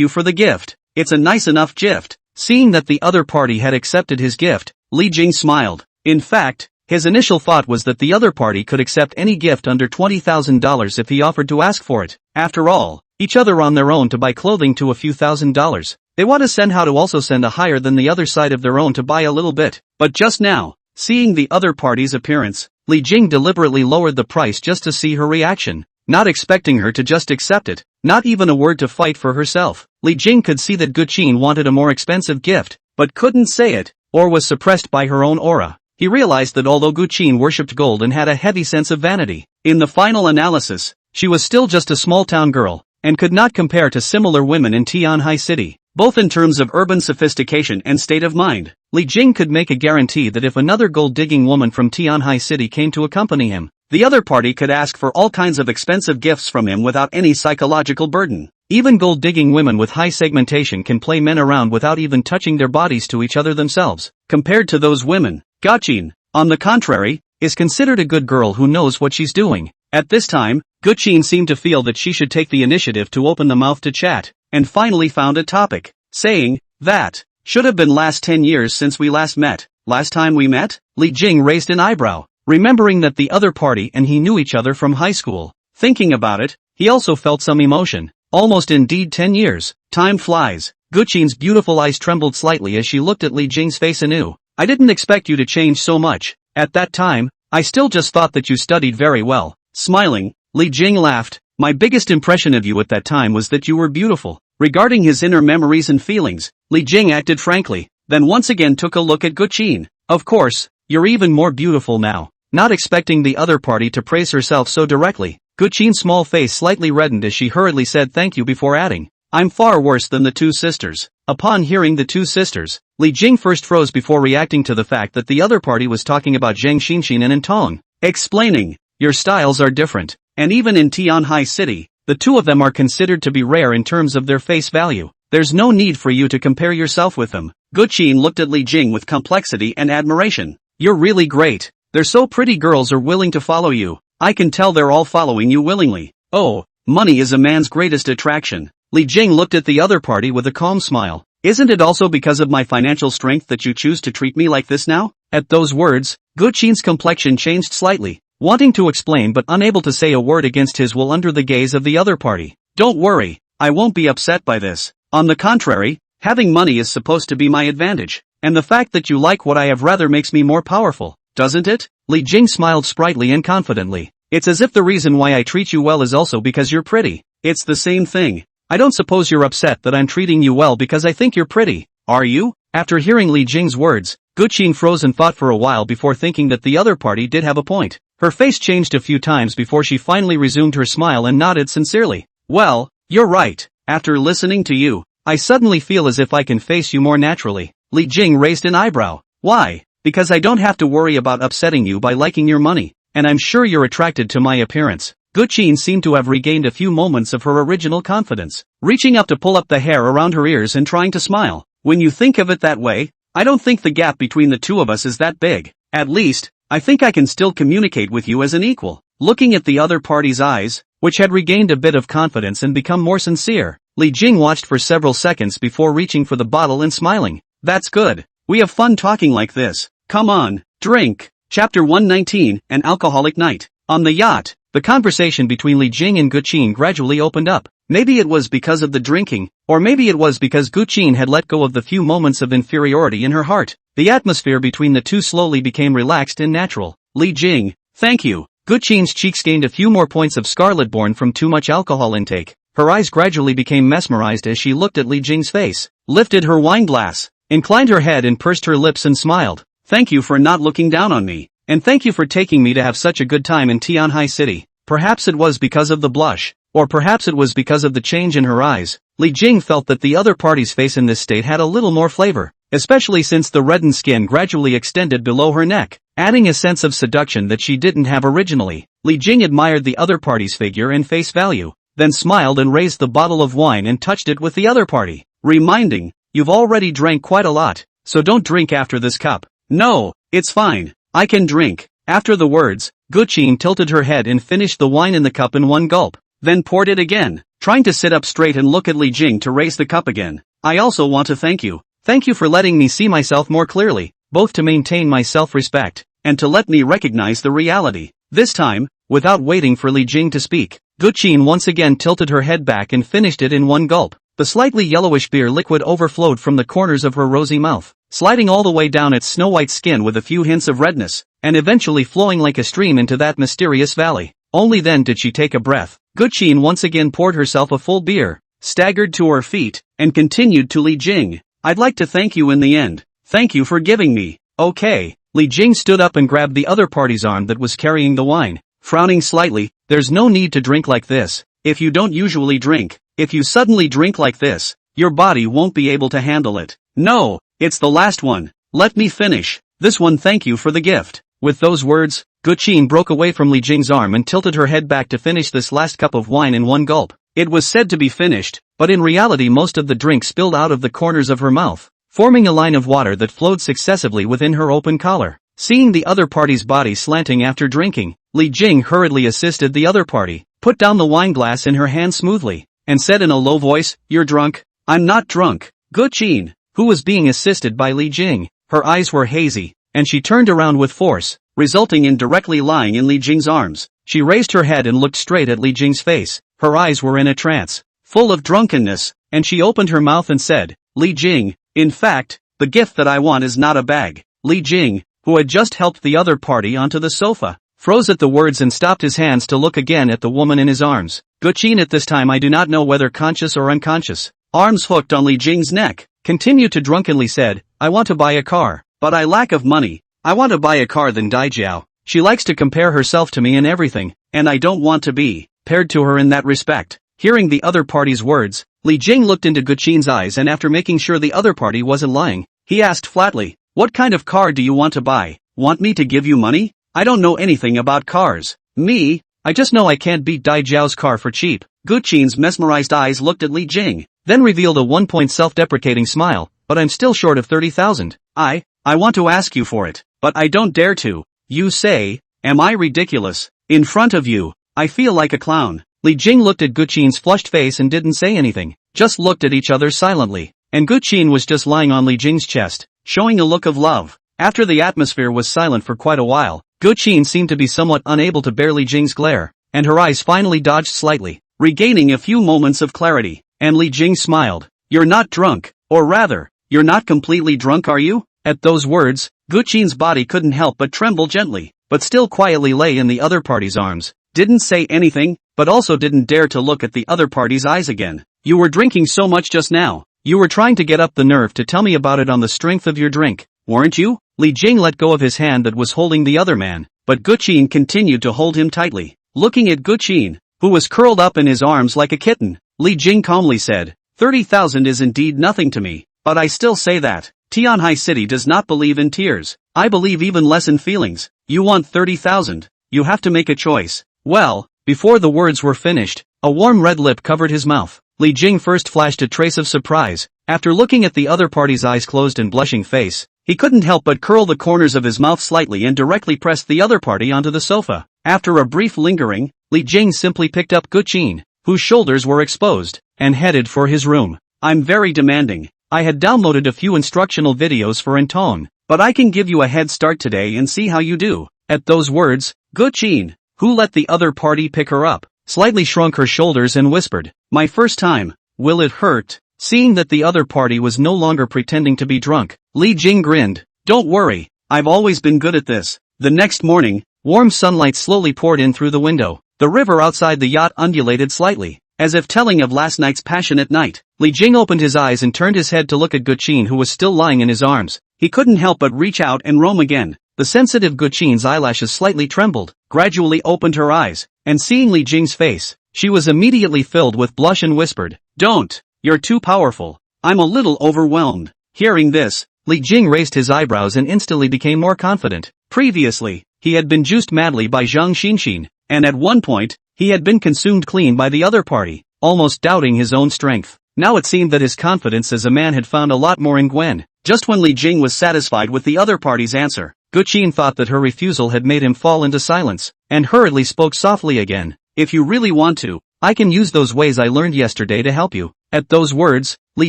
for the gift. It's a nice enough gift. Seeing that the other party had accepted his gift, Li Jing smiled. In fact, his initial thought was that the other party could accept any gift under $20,000 if he offered to ask for it. After all, each other on their own to buy clothing to a few $1,000s. They want to send how to also send a higher than the other side of their own to buy a little bit. But just now, seeing the other party's appearance, Li Jing deliberately lowered the price just to see her reaction, not expecting her to just accept it, not even a word to fight for herself. Li Jing could see that Guqin wanted a more expensive gift, but couldn't say it, or was suppressed by her own aura. He realized that although Guqin worshipped gold and had a heavy sense of vanity, in the final analysis, she was still just a small-town girl, and could not compare to similar women in Tianhai City, both in terms of urban sophistication and state of mind. Li Jing could make a guarantee that if another gold-digging woman from Tianhai City came to accompany him, the other party could ask for all kinds of expensive gifts from him without any psychological burden. Even gold-digging women with high segmentation can play men around without even touching their bodies to each other themselves. Compared to those women, Guqin, on the contrary, is considered a good girl who knows what she's doing. At this time, Guqin seemed to feel that she should take the initiative to open the mouth to chat, and finally found a topic, saying, that should have been last 10 years since we last met. Last time we met? Li Jing raised an eyebrow, remembering that the other party and he knew each other from high school. Thinking about it, he also felt some emotion. Almost indeed 10 years. Time flies. Guqin's beautiful eyes trembled slightly as she looked at Li Jing's face anew. I didn't expect you to change so much. At that time, I still just thought that you studied very well. Smiling, Li Jing laughed. My biggest impression of you at that time was that you were beautiful. Regarding his inner memories and feelings, Li Jing acted frankly, then once again took a look at Guqin. Of course, you're even more beautiful now. Not expecting the other party to praise herself so directly, Guqin's small face slightly reddened as she hurriedly said thank you before adding, I'm far worse than the two sisters. Upon hearing the two sisters, Li Jing first froze before reacting to the fact that the other party was talking about Zhang Xinxin and Intong, explaining, your styles are different, and even in Tianhai City, the two of them are considered to be rare in terms of their face value. There's no need for you to compare yourself with them. Guqin looked at Li Jing with complexity and admiration. You're really great. They're so pretty, girls are willing to follow you. I can tell they're all following you willingly. Oh, money is a man's greatest attraction. Li Jing looked at the other party with a calm smile. Isn't it also because of my financial strength that you choose to treat me like this now? At those words, Guqin's complexion changed slightly, wanting to explain but unable to say a word against his will under the gaze of the other party. Don't worry, I won't be upset by this. On the contrary, having money is supposed to be my advantage, and the fact that you like what I have rather makes me more powerful, doesn't it? Li Jing smiled sprightly and confidently. It's as if the reason why I treat you well is also because you're pretty. It's the same thing. I don't suppose you're upset that I'm treating you well because I think you're pretty, are you? After hearing Li Jing's words, Guqin froze and thought for a while before thinking that the other party did have a point. Her face changed a few times before she finally resumed her smile and nodded sincerely. Well, you're right. After listening to you, I suddenly feel as if I can face you more naturally. Li Jing raised an eyebrow. Why? Because I don't have to worry about upsetting you by liking your money, and I'm sure you're attracted to my appearance. Guqin seemed to have regained a few moments of her original confidence, reaching up to pull up the hair around her ears and trying to smile. When you think of it that way, I don't think the gap between the two of us is that big. At least, I think I can still communicate with you as an equal. Looking at the other party's eyes, which had regained a bit of confidence and become more sincere, Li Jing watched for several seconds before reaching for the bottle and smiling. That's good. We have fun talking like this. Come on, drink. Chapter 119, An Alcoholic Night. On the yacht, the conversation between Li Jing and Guqin gradually opened up. Maybe it was because of the drinking, or maybe it was because Guqin had let go of the few moments of inferiority in her heart. The atmosphere between the two slowly became relaxed and natural. Li Jing, thank you. Guqin's cheeks gained a few more points of scarlet born from too much alcohol intake. Her eyes gradually became mesmerized as she looked at Li Jing's face, lifted her wine glass, inclined her head and pursed her lips and smiled. Thank you for not looking down on me, and thank you for taking me to have such a good time in Tianhai City. Perhaps it was because of the blush, or perhaps it was because of the change in her eyes. Li Jing felt that the other party's face in this state had a little more flavor, especially since the reddened skin gradually extended below her neck, adding a sense of seduction that she didn't have originally. Li Jing admired the other party's figure and face value, then smiled and raised the bottle of wine and touched it with the other party, reminding, you've already drank quite a lot, so don't drink after this cup. No, it's fine, I can drink. After the words, Guqin tilted her head and finished the wine in the cup in one gulp, then poured it again, trying to sit up straight and look at Li Jing to raise the cup again. I also want to thank you. Thank you for letting me see myself more clearly, both to maintain my self-respect, and to let me recognize the reality. This time, without waiting for Li Jing to speak, Guqin once again tilted her head back and finished it in one gulp. The slightly yellowish beer liquid overflowed from the corners of her rosy mouth, sliding all the way down its snow-white skin with a few hints of redness, and eventually flowing like a stream into that mysterious valley. Only then did she take a breath. Guqin once again poured herself a full beer, staggered to her feet, and continued to Li Jing. I'd like to thank you in the end. Thank you for giving me. Okay. Li Jing stood up and grabbed the other party's arm that was carrying the wine, frowning slightly. There's no need to drink like this. If you don't usually drink, if you suddenly drink like this, your body won't be able to handle it. No, it's the last one. Let me finish. This one, thank you for the gift. With those words, Guqin broke away from Li Jing's arm and tilted her head back to finish this last cup of wine in one gulp. It was said to be finished, but in reality most of the drink spilled out of the corners of her mouth, forming a line of water that flowed successively within her open collar. Seeing the other party's body slanting after drinking, Li Jing hurriedly assisted the other party, put down the wine glass in her hand smoothly, and said in a low voice, "You're drunk." "I'm not drunk." Guqin, who was being assisted by Li Jing, her eyes were hazy, and she turned around with force, resulting in directly lying in Li Jing's arms. She raised her head and looked straight at Li Jing's face. Her eyes were in a trance, full of drunkenness, and she opened her mouth and said, "Li Jing, in fact, the gift that I want is not a bag." Li Jing, who had just helped the other party onto the sofa, froze at the words and stopped his hands to look again at the woman in his arms. Guqin, at this time I do not know whether conscious or unconscious, arms hooked on Li Jing's neck, continued to drunkenly said, "I want to buy a car, but I lack of money. I want to buy a car than Daijiao. She likes to compare herself to me in everything, and I don't want to be paired to her in that respect." Hearing the other party's words, Li Jing looked into Guqin's eyes and after making sure the other party wasn't lying, he asked flatly, "What kind of car do you want to buy? Want me to give you money? I don't know anything about cars. Me? I just know I can't beat Daijiao's car for cheap." Guqin's mesmerized eyes looked at Li Jing, then revealed a one-point self-deprecating smile, "But I'm still short of 30,000. I want to ask you for it, but I don't dare to. You say, am I ridiculous? In front of you, I feel like a clown." Li Jing looked at Guqin's flushed face and didn't say anything, just looked at each other silently, and Guqin was just lying on Li Jing's chest, showing a look of love. After the atmosphere was silent for quite a while, Guqin seemed to be somewhat unable to bear Li Jing's glare, and her eyes finally dodged slightly, regaining a few moments of clarity, and Li Jing smiled. "You're not drunk, or rather, you're not completely drunk, are you?" At those words, Guqin's body couldn't help but tremble gently, but still quietly lay in the other party's arms, didn't say anything, but also didn't dare to look at the other party's eyes again. "You were drinking so much just now. You were trying to get up the nerve to tell me about it on the strength of your drink, weren't you?" Li Jing let go of his hand that was holding the other man, but Guqin continued to hold him tightly. Looking at Guqin, who was curled up in his arms like a kitten, Li Jing calmly said, 30,000 is indeed nothing to me, but I still say that Tianhai City does not believe in tears. I believe even less in feelings. You want 30,000. You have to make a choice. Well, Before the words were finished, a warm red lip covered his mouth. Li Jing first flashed a trace of surprise. After looking at the other party's eyes closed and blushing face, he couldn't help but curl the corners of his mouth slightly and directly pressed the other party onto the sofa. After a brief lingering, Li Jing simply picked up Guqin, whose shoulders were exposed, and headed for his room. I'm very demanding. I had downloaded a few instructional videos for Intone, but I can give you a head start today and see how you do. At those words, Guqin, who let the other party pick her up, slightly shrunk her shoulders and whispered, my first time, will it hurt? Seeing that the other party was no longer pretending to be drunk, Li Jing grinned, don't worry, I've always been good at this. The next morning, warm sunlight slowly poured in through the window. The river outside the yacht undulated slightly, as if telling of last night's passionate night. Li Jing opened his eyes and turned his head to look at Guqin, who was still lying in his arms. He couldn't help but reach out and roam again. The sensitive Guqin's eyelashes slightly trembled, gradually opened her eyes, and seeing Li Jing's face, she was immediately filled with blush and whispered, don't, you're too powerful. I'm a little overwhelmed. Hearing this, Li Jing raised his eyebrows and instantly became more confident. Previously, he had been juiced madly by Zhang Xinxin, and at one point, he had been consumed clean by the other party, almost doubting his own strength. Now it seemed that his confidence as a man had found a lot more in Gwen. Just when Li Jing was satisfied with the other party's answer, Guqin thought that her refusal had made him fall into silence, and hurriedly spoke softly again. If you really want to, I can use those ways I learned yesterday to help you. At those words, Li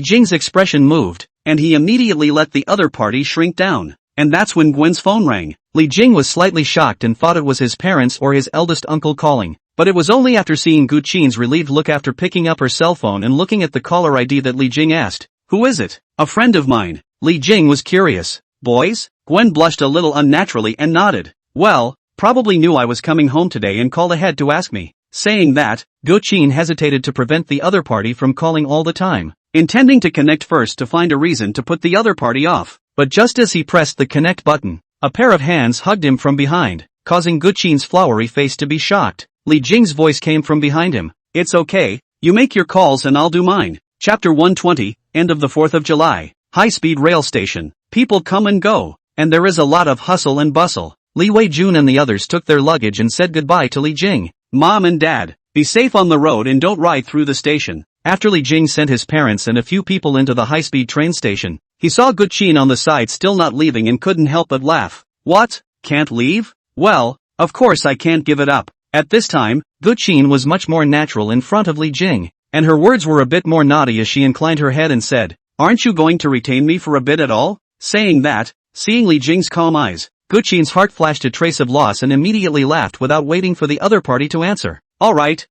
Jing's expression moved, and he immediately let the other party shrink down. And that's when Gwen's phone rang. Li Jing was slightly shocked and thought it was his parents or his eldest uncle calling. But it was only after seeing Guqin's relieved look after picking up her cell phone and looking at the caller ID that Li Jing asked, who is it? A friend of mine. Li Jing was curious. Boys? Gwen blushed a little unnaturally and nodded. Well, probably knew I was coming home today and called ahead to ask me. Saying that, Guqin hesitated to prevent the other party from calling all the time, intending to connect first to find a reason to put the other party off. But just as he pressed the connect button, a pair of hands hugged him from behind, causing Guqin's flowery face to be shocked. Li Jing's voice came from behind him. It's okay, you make your calls and I'll do mine. Chapter 120, End of the 4th of July. High-speed rail station. People come and go, and there is a lot of hustle and bustle. Li Weijun and the others took their luggage and said goodbye to Li Jing. Mom and Dad, be safe on the road and don't ride through the station. After Li Jing sent his parents and a few people into the high-speed train station, he saw Guqin on the side still not leaving and couldn't help but laugh. What? Can't leave? Well, of course I can't give it up. At this time, Guqin was much more natural in front of Li Jing, and her words were a bit more naughty as she inclined her head and said, aren't you going to retain me for a bit at all? Saying that, seeing Li Jing's calm eyes, Guqin's heart flashed a trace of loss and immediately laughed without waiting for the other party to answer. Alright,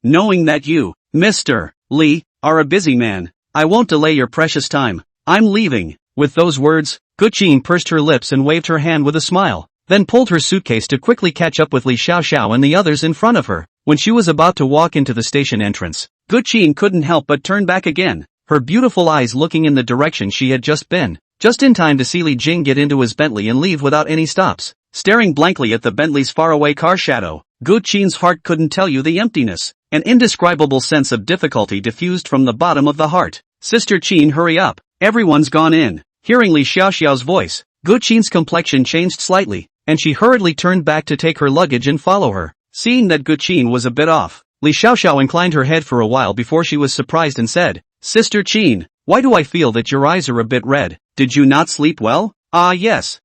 knowing that you, Mr. Li, are a busy man, I won't delay your precious time. I'm leaving. With those words, Guqin pursed her lips and waved her hand with a smile, then pulled her suitcase to quickly catch up with Li Xiaoxiao and the others in front of her. When she was about to walk into the station entrance, Guqin couldn't help but turn back again, her beautiful eyes looking in the direction she had just been, just in time to see Li Jing get into his Bentley and leave without any stops. Staring blankly at the Bentley's faraway car shadow, Guqin's heart couldn't tell you the emptiness. An indescribable sense of difficulty diffused from the bottom of the heart. Sister Qin, hurry up, everyone's gone in. Hearing Li Xiaoxiao's voice, Guqin's complexion changed slightly, and she hurriedly turned back to take her luggage and follow her. Seeing that Guqin was a bit off, Li Xiaoxiao inclined her head for a while before she was surprised and said, Sister Qin, why do I feel that your eyes are a bit red? Did you not sleep well? Yes,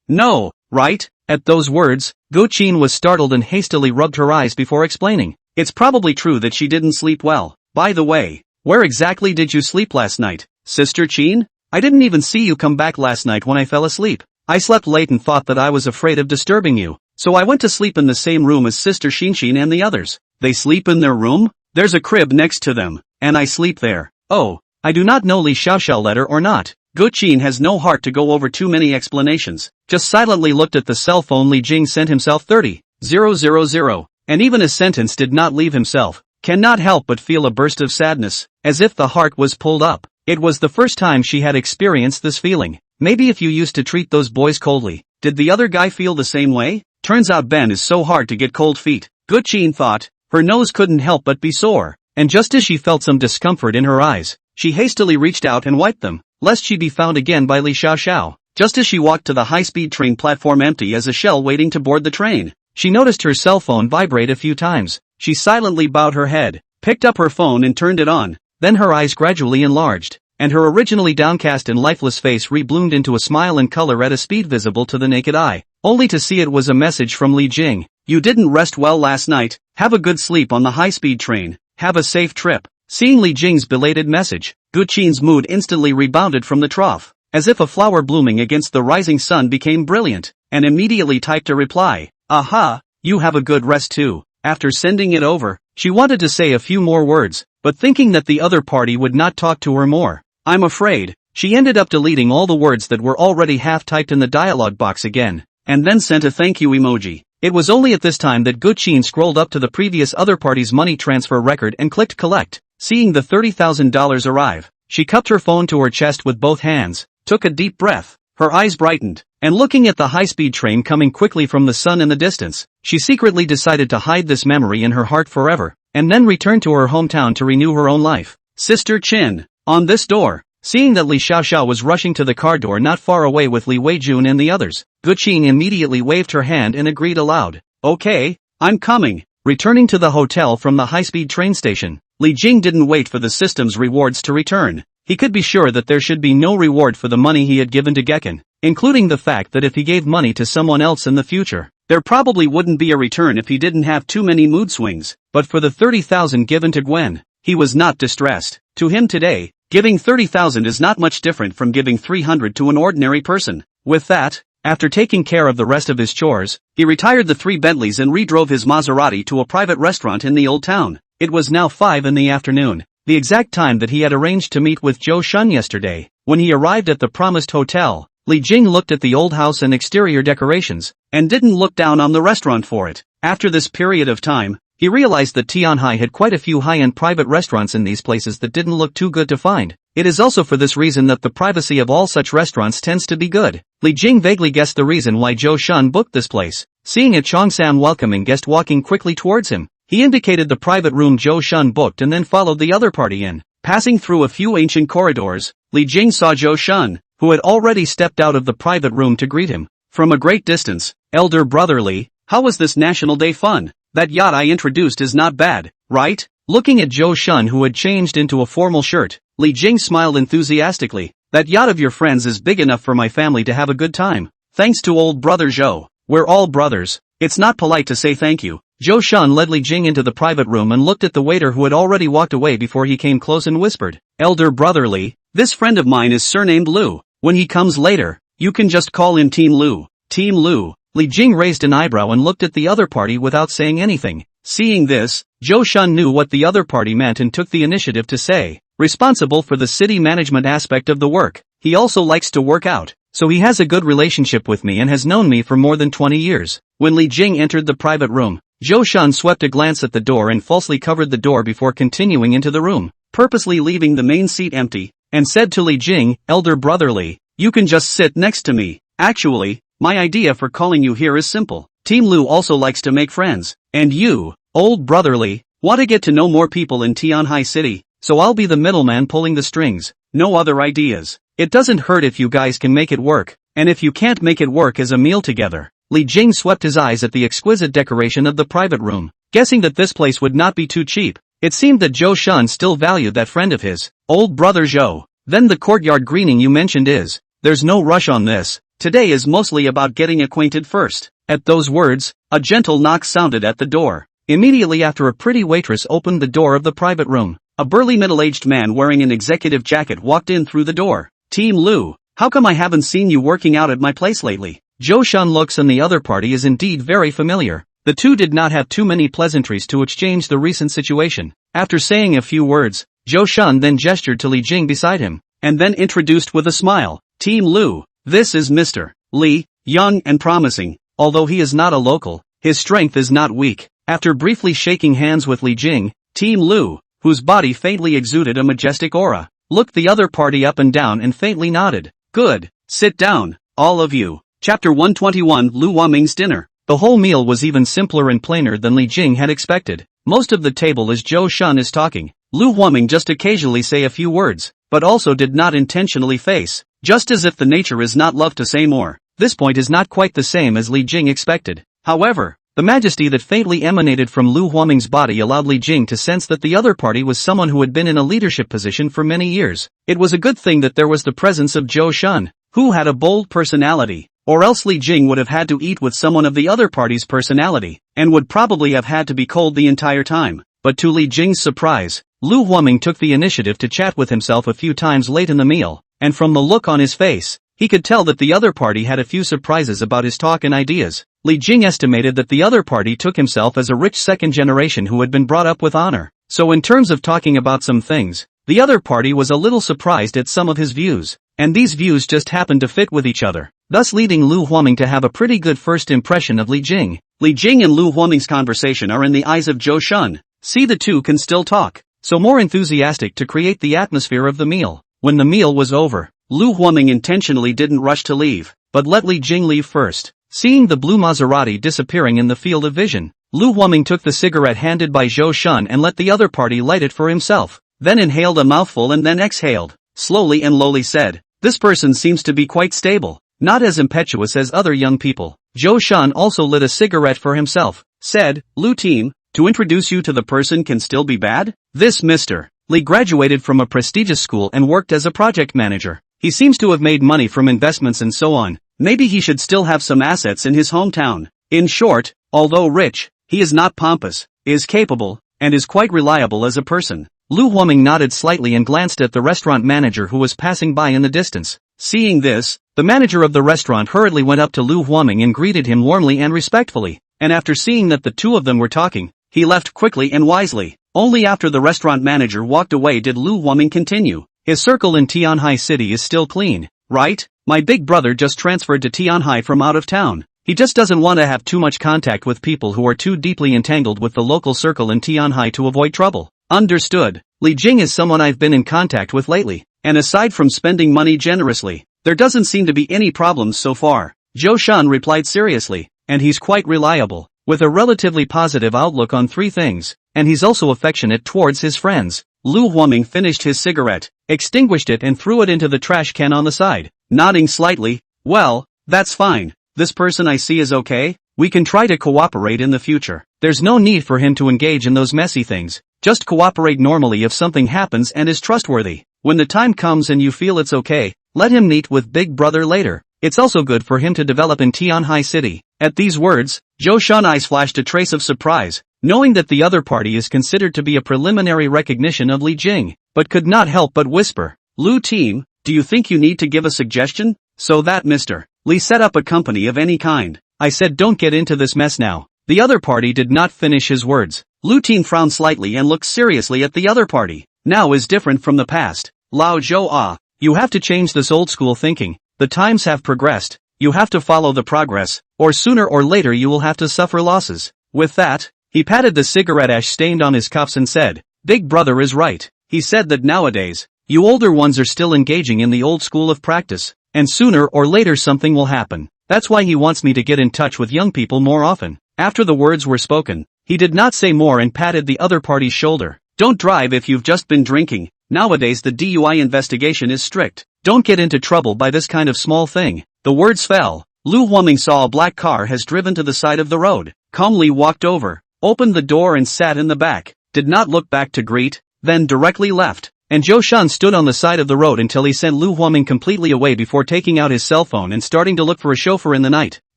no, right? At those words, Guqin was startled and hastily rubbed her eyes before explaining. It's probably true that she didn't sleep well. By the way, where exactly did you sleep last night, Sister Qin? I didn't even see you come back last night when I fell asleep. I slept late and thought that I was afraid of disturbing you, so I went to sleep in the same room as Sister Xinxin and the others. They sleep in their room? There's a crib next to them, and I sleep there. Oh, I do not know Li Xiaoxiao let her or not. Guqin has no heart to go over too many explanations, just silently looked at the cell phone Li Jing sent himself 30,000, and even a sentence did not leave himself. Cannot help but feel a burst of sadness, as if the heart was pulled up. It was the first time she had experienced this feeling. Maybe if you used to treat those boys coldly, did the other guy feel the same way? Turns out Ben is so hard to get cold feet. Guqin thought, her nose couldn't help but be sore, and just as she felt some discomfort in her eyes, she hastily reached out and wiped them, lest she be found again by Li Xiaoxiao. Just as she walked to the high-speed train platform empty as a shell waiting to board the train, she noticed her cell phone vibrate a few times. She silently bowed her head, picked up her phone and turned it on. Then her eyes gradually enlarged, and her originally downcast and lifeless face rebloomed into a smile and color at a speed visible to the naked eye, only to see it was a message from Li Jing. You didn't rest well last night, have a good sleep on the high-speed train, have a safe trip. Seeing Li Jing's belated message, Gu Qin's mood instantly rebounded from the trough, as if a flower blooming against the rising sun became brilliant, and immediately typed a reply. Aha, you have a good rest too. After sending it over, she wanted to say a few more words, but thinking that the other party would not talk to her more, I'm afraid, she ended up deleting all the words that were already half-typed in the dialogue box again, and then sent a thank you emoji. It was only at this time that Gu Qin scrolled up to the previous other party's money transfer record and clicked collect. Seeing the $30,000 arrive, she cupped her phone to her chest with both hands, took a deep breath, her eyes brightened, and looking at the high-speed train coming quickly from the sun in the distance, she secretly decided to hide this memory in her heart forever, and then return to her hometown to renew her own life. Sister Chin, on this door. Seeing that Li Xiaoxiao was rushing to the car door not far away with Li Weijun and the others, Gu Qin immediately waved her hand and agreed aloud. Okay, I'm coming. Returning to the hotel from the high-speed train station, Li Jing didn't wait for the system's rewards to return. He could be sure that there should be no reward for the money he had given to Gekken, including the fact that if he gave money to someone else in the future, there probably wouldn't be a return if he didn't have too many mood swings. But for the 30,000 given to Gwen, he was not distressed. To him today, giving 30,000 is not much different from giving 300 to an ordinary person. With that, after taking care of the rest of his chores, he retired the 3 Bentleys and redrove his Maserati to a private restaurant in the old town. It was now 5 in the afternoon, the exact time that he had arranged to meet with Zhou Shun yesterday. When he arrived at the promised hotel, Li Jing looked at the old house and exterior decorations, and didn't look down on the restaurant for it. After this period of time, he realized that Tianhai had quite a few high-end private restaurants in these places that didn't look too good to find. It is also for this reason that the privacy of all such restaurants tends to be good. Li Jing vaguely guessed the reason why Zhou Shun booked this place. Seeing a Chongsan welcoming guest walking quickly towards him, he indicated the private room Zhou Shun booked and then followed the other party in. Passing through a few ancient corridors, Li Jing saw Zhou Shun, who had already stepped out of the private room to greet him. From a great distance, elder brother Li, how was this National Day fun? That yacht I introduced is not bad, right? Looking at Zhou Shun who had changed into a formal shirt, Li Jing smiled enthusiastically. That yacht of your friends is big enough for my family to have a good time. Thanks to old brother Zhou. We're all brothers. It's not polite to say thank you. Zhou Shun led Li Jing into the private room and looked at the waiter who had already walked away before he came close and whispered, Elder brother Li, this friend of mine is surnamed Lu. When he comes later, you can just call him Team Lu. Team Lu. Li Jing raised an eyebrow and looked at the other party without saying anything. Seeing this, Zhou Shun knew what the other party meant and took the initiative to say, responsible for the city management aspect of the work. He also likes to work out, so he has a good relationship with me and has known me for more than 20 years. When Li Jing entered the private room, Zhou Shun swept a glance at the door and falsely covered the door before continuing into the room, purposely leaving the main seat empty, and said to Li Jing, Elder brother Li, you can just sit next to me. Actually, my idea for calling you here is simple. Team Lu also likes to make friends, and you, old brother Li, want to get to know more people in Tianhai City, so I'll be the middleman pulling the strings. No other ideas. It doesn't hurt if you guys can make it work, and if you can't make it work as a meal together. Li Jing swept his eyes at the exquisite decoration of the private room, guessing that this place would not be too cheap. It seemed that Zhou Shun still valued that friend of his, old brother Zhou. Then the courtyard greening you mentioned is, there's no rush on this. Today is mostly about getting acquainted first. At those words, a gentle knock sounded at the door. Immediately after a pretty waitress opened the door of the private room, a burly middle-aged man wearing an executive jacket walked in through the door. Team Lu, how come I haven't seen you working out at my place lately? Zhou Shun looks and the other party is indeed very familiar. The two did not have too many pleasantries to exchange the recent situation. After saying a few words, Zhou Shun then gestured to Li Jing beside him, and then introduced with a smile, Team Lu, this is Mr. Li, young and promising. Although he is not a local, his strength is not weak. After briefly shaking hands with Li Jing, Team Lu, whose body faintly exuded a majestic aura, looked the other party up and down and faintly nodded. Good, sit down, all of you. Chapter 121 Lu Huaming's dinner. The whole meal was even simpler and plainer than Li Jing had expected. Most of the table as Zhou Shun is talking, Lu Huaming just occasionally say a few words, but also did not intentionally face, just as if the nature is not love to say more. This point is not quite the same as Li Jing expected. However, the The majesty that faintly emanated from Lu Huaming's body allowed Li Jing to sense that the other party was someone who had been in a leadership position for many years. It was a good thing that there was the presence of Zhou Shun, who had a bold personality, or else Li Jing would have had to eat with someone of the other party's personality, and would probably have had to be cold the entire time. But to Li Jing's surprise, Lu Huaming took the initiative to chat with himself a few times late in the meal, and from the look on his face, he could tell that the other party had a few surprises about his talk and ideas. Li Jing estimated that the other party took himself as a rich second generation who had been brought up with honor. So in terms of talking about some things, the other party was a little surprised at some of his views, and these views just happened to fit with each other, thus leading Lu Huaming to have a pretty good first impression of Li Jing. Li Jing and Lu Huaming's conversation are in the eyes of Zhou Shun. See, the two can still talk, so more enthusiastic to create the atmosphere of the meal. When the meal was over, Lu Huaming intentionally didn't rush to leave, but let Li Jing leave first. Seeing the blue Maserati disappearing in the field of vision, Lu Huaming took the cigarette handed by Zhou Shun and let the other party light it for himself, then inhaled a mouthful and then exhaled, slowly and lowly said, "This person seems to be quite stable, not as impetuous as other young people." Zhou Shun also lit a cigarette for himself, said, "Lu team, to introduce you to the person can still be bad? This Mr. Li graduated from a prestigious school and worked as a project manager. He seems to have made money from investments and so on. Maybe he should still have some assets in his hometown. In short, although rich, he is not pompous, is capable, and is quite reliable as a person." Lu Huaming nodded slightly and glanced at the restaurant manager who was passing by in the distance. Seeing this, the manager of the restaurant hurriedly went up to Lu Huaming and greeted him warmly and respectfully, and after seeing that the two of them were talking, he left quickly and wisely. Only after the restaurant manager walked away did Lu Huaming continue. "His circle in Tianhai City is still clean, right? My big brother just transferred to Tianhai from out of town. He just doesn't want to have too much contact with people who are too deeply entangled with the local circle in Tianhai to avoid trouble." Understood. Li Jing is someone I've been in contact with lately, and aside from spending money generously, there doesn't seem to be any problems so far. Zhou Shun replied seriously, "And he's quite reliable, with a relatively positive outlook on three things, and he's also affectionate towards his friends." Lu Huaming finished his cigarette, extinguished it and threw it into the trash can on the side, nodding slightly. "Well, that's fine. This person I see is okay. We can try to cooperate in the future. There's no need for him to engage in those messy things. Just cooperate normally if something happens and is trustworthy. When the time comes and you feel it's okay, let him meet with Big Brother later. It's also good for him to develop in Tianhai City." At these words, Zhou Shun's eyes flashed a trace of surprise, knowing that the other party is considered to be a preliminary recognition of Li Jing, but could not help but whisper, "Lu team, do you think you need to give a suggestion? So that Mr. Li set up a company of any kind." I said, "Don't get into this mess now." The other party did not finish his words. Lu Tin frowned slightly and looked seriously at the other party. "Now is different from the past. Lao Zhou, you have to change this old school thinking. The times have progressed. You have to follow the progress, or sooner or later you will have to suffer losses." With that, he patted the cigarette ash stained on his cuffs and said, "Big Brother is right. He said that nowadays, you older ones are still engaging in the old school of practice, and sooner or later something will happen. That's why he wants me to get in touch with young people more often." After the words were spoken, he did not say more and patted the other party's shoulder. "Don't drive if you've just been drinking. Nowadays the DUI investigation is strict. Don't get into trouble by this kind of small thing." The words fell. Lu Huaming saw a black car has driven to the side of the road, calmly walked over, opened the door and sat in the back, did not look back to greet, then directly left, and Zhou Shun stood on the side of the road until he sent Lu Huaming completely away before taking out his cell phone and starting to look for a chauffeur in the night.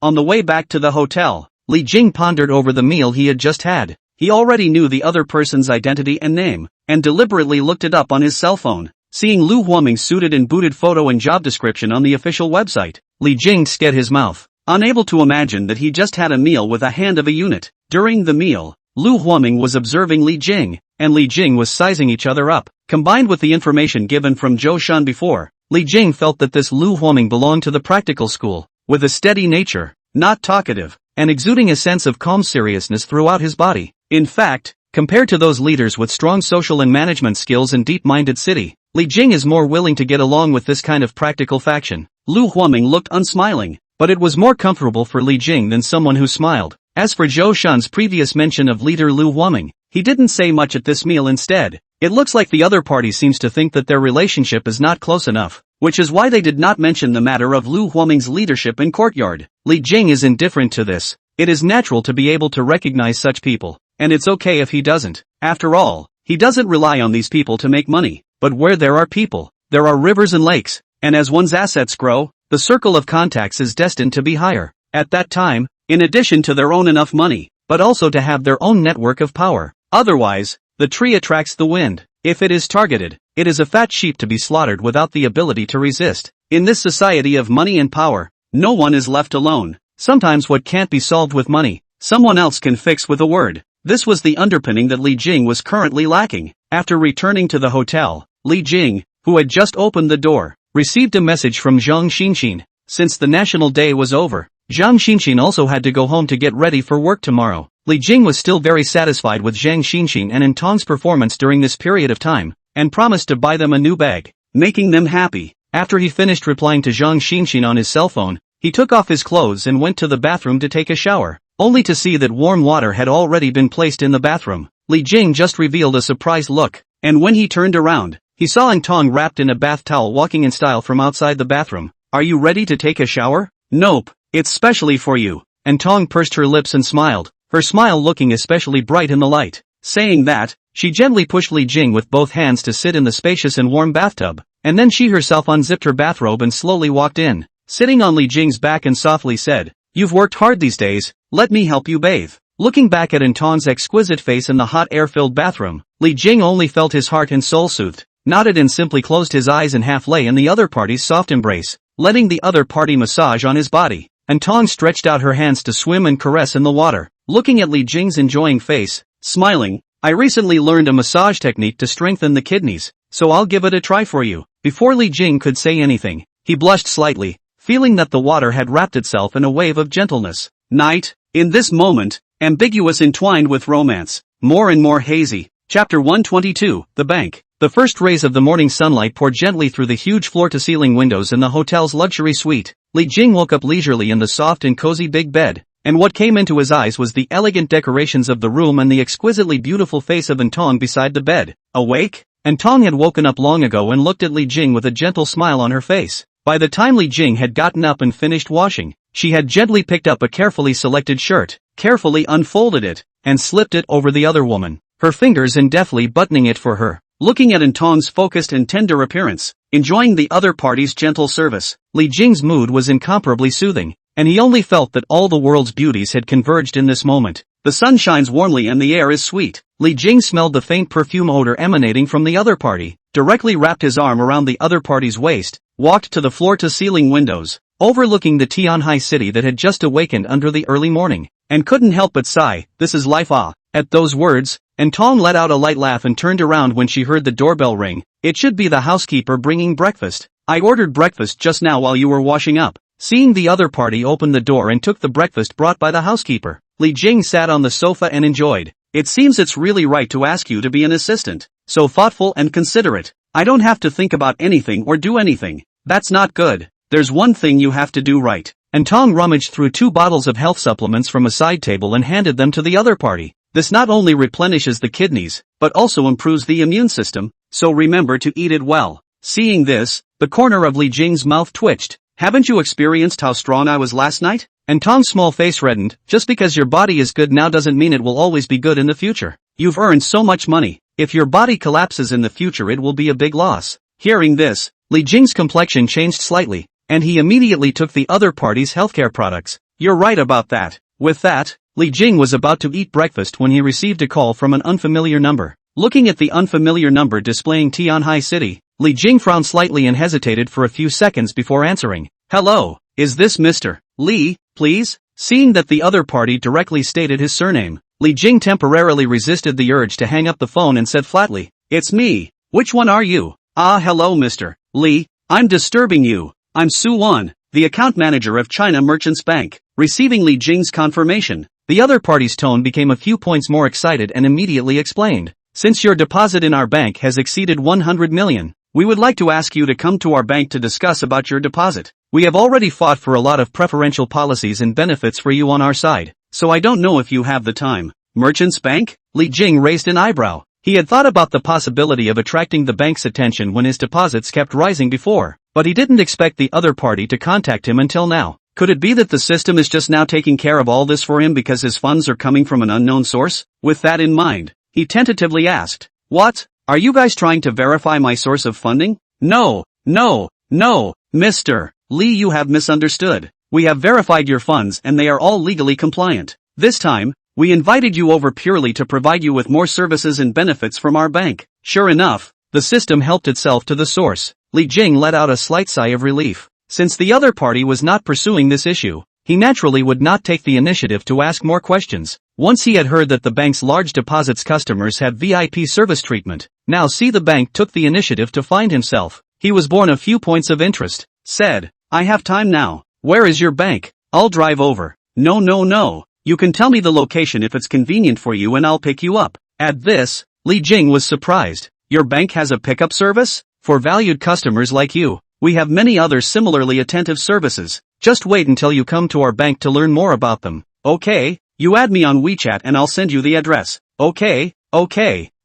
On the way back to the hotel, Li Jing pondered over the meal he had just had. He already knew the other person's identity and name, and deliberately looked it up on his cell phone. Seeing Lu Huaming's suited and booted photo and job description on the official website, Li Jing sket his mouth, unable to imagine that he just had a meal with a hand of a unit. During the meal, Lu Huaming was observing Li Jing, and Li Jing was sizing each other up. Combined with the information given from Zhou Shun before, Li Jing felt that this Lu Huaming belonged to the practical school, with a steady nature, not talkative, and exuding a sense of calm seriousness throughout his body. In fact, compared to those leaders with strong social and management skills and deep-minded city, Li Jing is more willing to get along with this kind of practical faction. Lu Huaming looked unsmiling, but it was more comfortable for Li Jing than someone who smiled. As for Zhou Shun's previous mention of leader Lu Huaming, he didn't say much at this meal instead. It looks like the other party seems to think that their relationship is not close enough, which is why they did not mention the matter of Lu Huaming's leadership in courtyard. Li Jing is indifferent to this, It is natural to be able to recognize such people, and it's okay if he doesn't. After all, he doesn't rely on these people to make money. But where there are people, there are rivers and lakes, and as one's assets grow, the circle of contacts is destined to be higher. At that time, in addition to their own enough money, but also to have their own network of power. Otherwise, the tree attracts the wind. If it is targeted, it is a fat sheep to be slaughtered without the ability to resist. In this society of money and power, no one is left alone. Sometimes what can't be solved with money, someone else can fix with a word. This was the underpinning that Li Jing was currently lacking. After returning to the hotel, Li Jing, who had just opened the door, received a message from Zhang Xinxin. Since the national day was over, Zhang Xinxin also had to go home to get ready for work tomorrow. Li Jing was still very satisfied with Zhang Xinxin and Intong's performance during this period of time, and promised to buy them a new bag, making them happy. After he finished replying to Zhang Xinxin on his cell phone, he took off his clothes and went to the bathroom to take a shower, only to see that warm water had already been placed in the bathroom. Li Jing just revealed a surprised look, and when he turned around, he saw Intong wrapped in a bath towel walking in style from outside the bathroom. "Are you ready to take a shower?" "Nope, it's specially for you." Intong pursed her lips and smiled, her smile looking especially bright in the light. Saying that, she gently pushed Li Jing with both hands to sit in the spacious and warm bathtub, and then she herself unzipped her bathrobe and slowly walked in, sitting on Li Jing's back and softly said, "You've worked hard these days, let me help you bathe." Looking back at Intong's exquisite face in the hot air-filled bathroom, Li Jing only felt his heart and soul soothed, nodded and simply closed his eyes and half lay in the other party's soft embrace, letting the other party massage on his body. Intong stretched out her hands to swim and caress in the water, looking at Li Jing's enjoying face, smiling. "I recently learned a massage technique to strengthen the kidneys, so I'll give it a try for you." Before Li Jing could say anything, he blushed slightly, feeling that the water had wrapped itself in a wave of gentleness. Night, in this moment, ambiguous entwined with romance, more and more hazy. Chapter 122, The Bank. The first rays of the morning sunlight poured gently through the huge floor-to-ceiling windows in the hotel's luxury suite. Li Jing woke up leisurely in the soft and cozy big bed, and what came into his eyes was the elegant decorations of the room and the exquisitely beautiful face of Intong beside the bed. Awake? Intong had woken up long ago and looked at Li Jing with a gentle smile on her face. By the time Li Jing had gotten up and finished washing, she had gently picked up a carefully selected shirt, carefully unfolded it, and slipped it over the other woman, her fingers in deftly buttoning it for her. Looking at Intong's focused and tender appearance, enjoying the other party's gentle service, Li Jing's mood was incomparably soothing, and he only felt that all the world's beauties had converged in this moment. The sun shines warmly and the air is sweet. Li Jing smelled the faint perfume odor emanating from the other party, directly wrapped his arm around the other party's waist, walked to the floor-to-ceiling windows, overlooking the Tianhai city that had just awakened under the early morning, and couldn't help but sigh, "This is life ah." At those words, Intong let out a light laugh and turned around when she heard the doorbell ring. It should be the housekeeper bringing breakfast. "I ordered breakfast just now while you were washing up." Seeing the other party open the door and took the breakfast brought by the housekeeper, Li Jing sat on the sofa and enjoyed. "It seems it's really right to ask you to be an assistant. So thoughtful and considerate. I don't have to think about anything or do anything." "That's not good. There's one thing you have to do right." Intong rummaged through 2 bottles of health supplements from a side table and handed them to the other party. "This not only replenishes the kidneys, but also improves the immune system, so remember to eat it well." Seeing this, the corner of Li Jing's mouth twitched. "Haven't you experienced how strong I was last night?" Intong's small face reddened. "Just because your body is good now doesn't mean it will always be good in the future. You've earned so much money. If your body collapses in the future it will be a big loss." Hearing this, Li Jing's complexion changed slightly, and he immediately took the other party's healthcare products. "You're right about that." With that, Li Jing was about to eat breakfast when he received a call from an unfamiliar number. Looking at the unfamiliar number displaying Tianhai City, Li Jing frowned slightly and hesitated for a few seconds before answering. "Hello, is this Mr. Li, please?" Seeing that the other party directly stated his surname, Li Jing temporarily resisted the urge to hang up the phone and said flatly, "It's me. Which one are you?" "Ah, hello Mr. Li, I'm disturbing you. I'm Su Wan, the account manager of China Merchants Bank." Receiving Li Jing's confirmation, the other party's tone became a few points more excited and immediately explained, "Since your deposit in our bank has exceeded 100 million, we would like to ask you to come to our bank to discuss about your deposit. We have already fought for a lot of preferential policies and benefits for you on our side, so I don't know if you have the time." "Merchants Bank?" Li Jing raised an eyebrow. He had thought about the possibility of attracting the bank's attention when his deposits kept rising before, but he didn't expect the other party to contact him until now. Could it be that the system is just now taking care of all this for him because his funds are coming from an unknown source? With that in mind, he tentatively asked, "What? Are you guys trying to verify my source of funding?" No, Mr. Lee, you have misunderstood. We have verified your funds and they are all legally compliant. This time, we invited you over purely to provide you with more services and benefits from our bank. Sure enough, the system helped itself to the source. Li Jing let out a slight sigh of relief. Since the other party was not pursuing this issue, he naturally would not take the initiative to ask more questions. Once he had heard that the bank's large deposits customers had VIP service treatment, now see the bank took the initiative to find himself. He was born a few points of interest. Said, "I have time now. Where is your bank? I'll drive over." No. You can tell me the location if it's convenient for you and I'll pick you up. At this, Li Jing was surprised. Your bank has a pickup service? For valued customers like you, we have many other similarly attentive services. Just wait until you come to our bank to learn more about them. Okay, you add me on WeChat and I'll send you the address. Okay.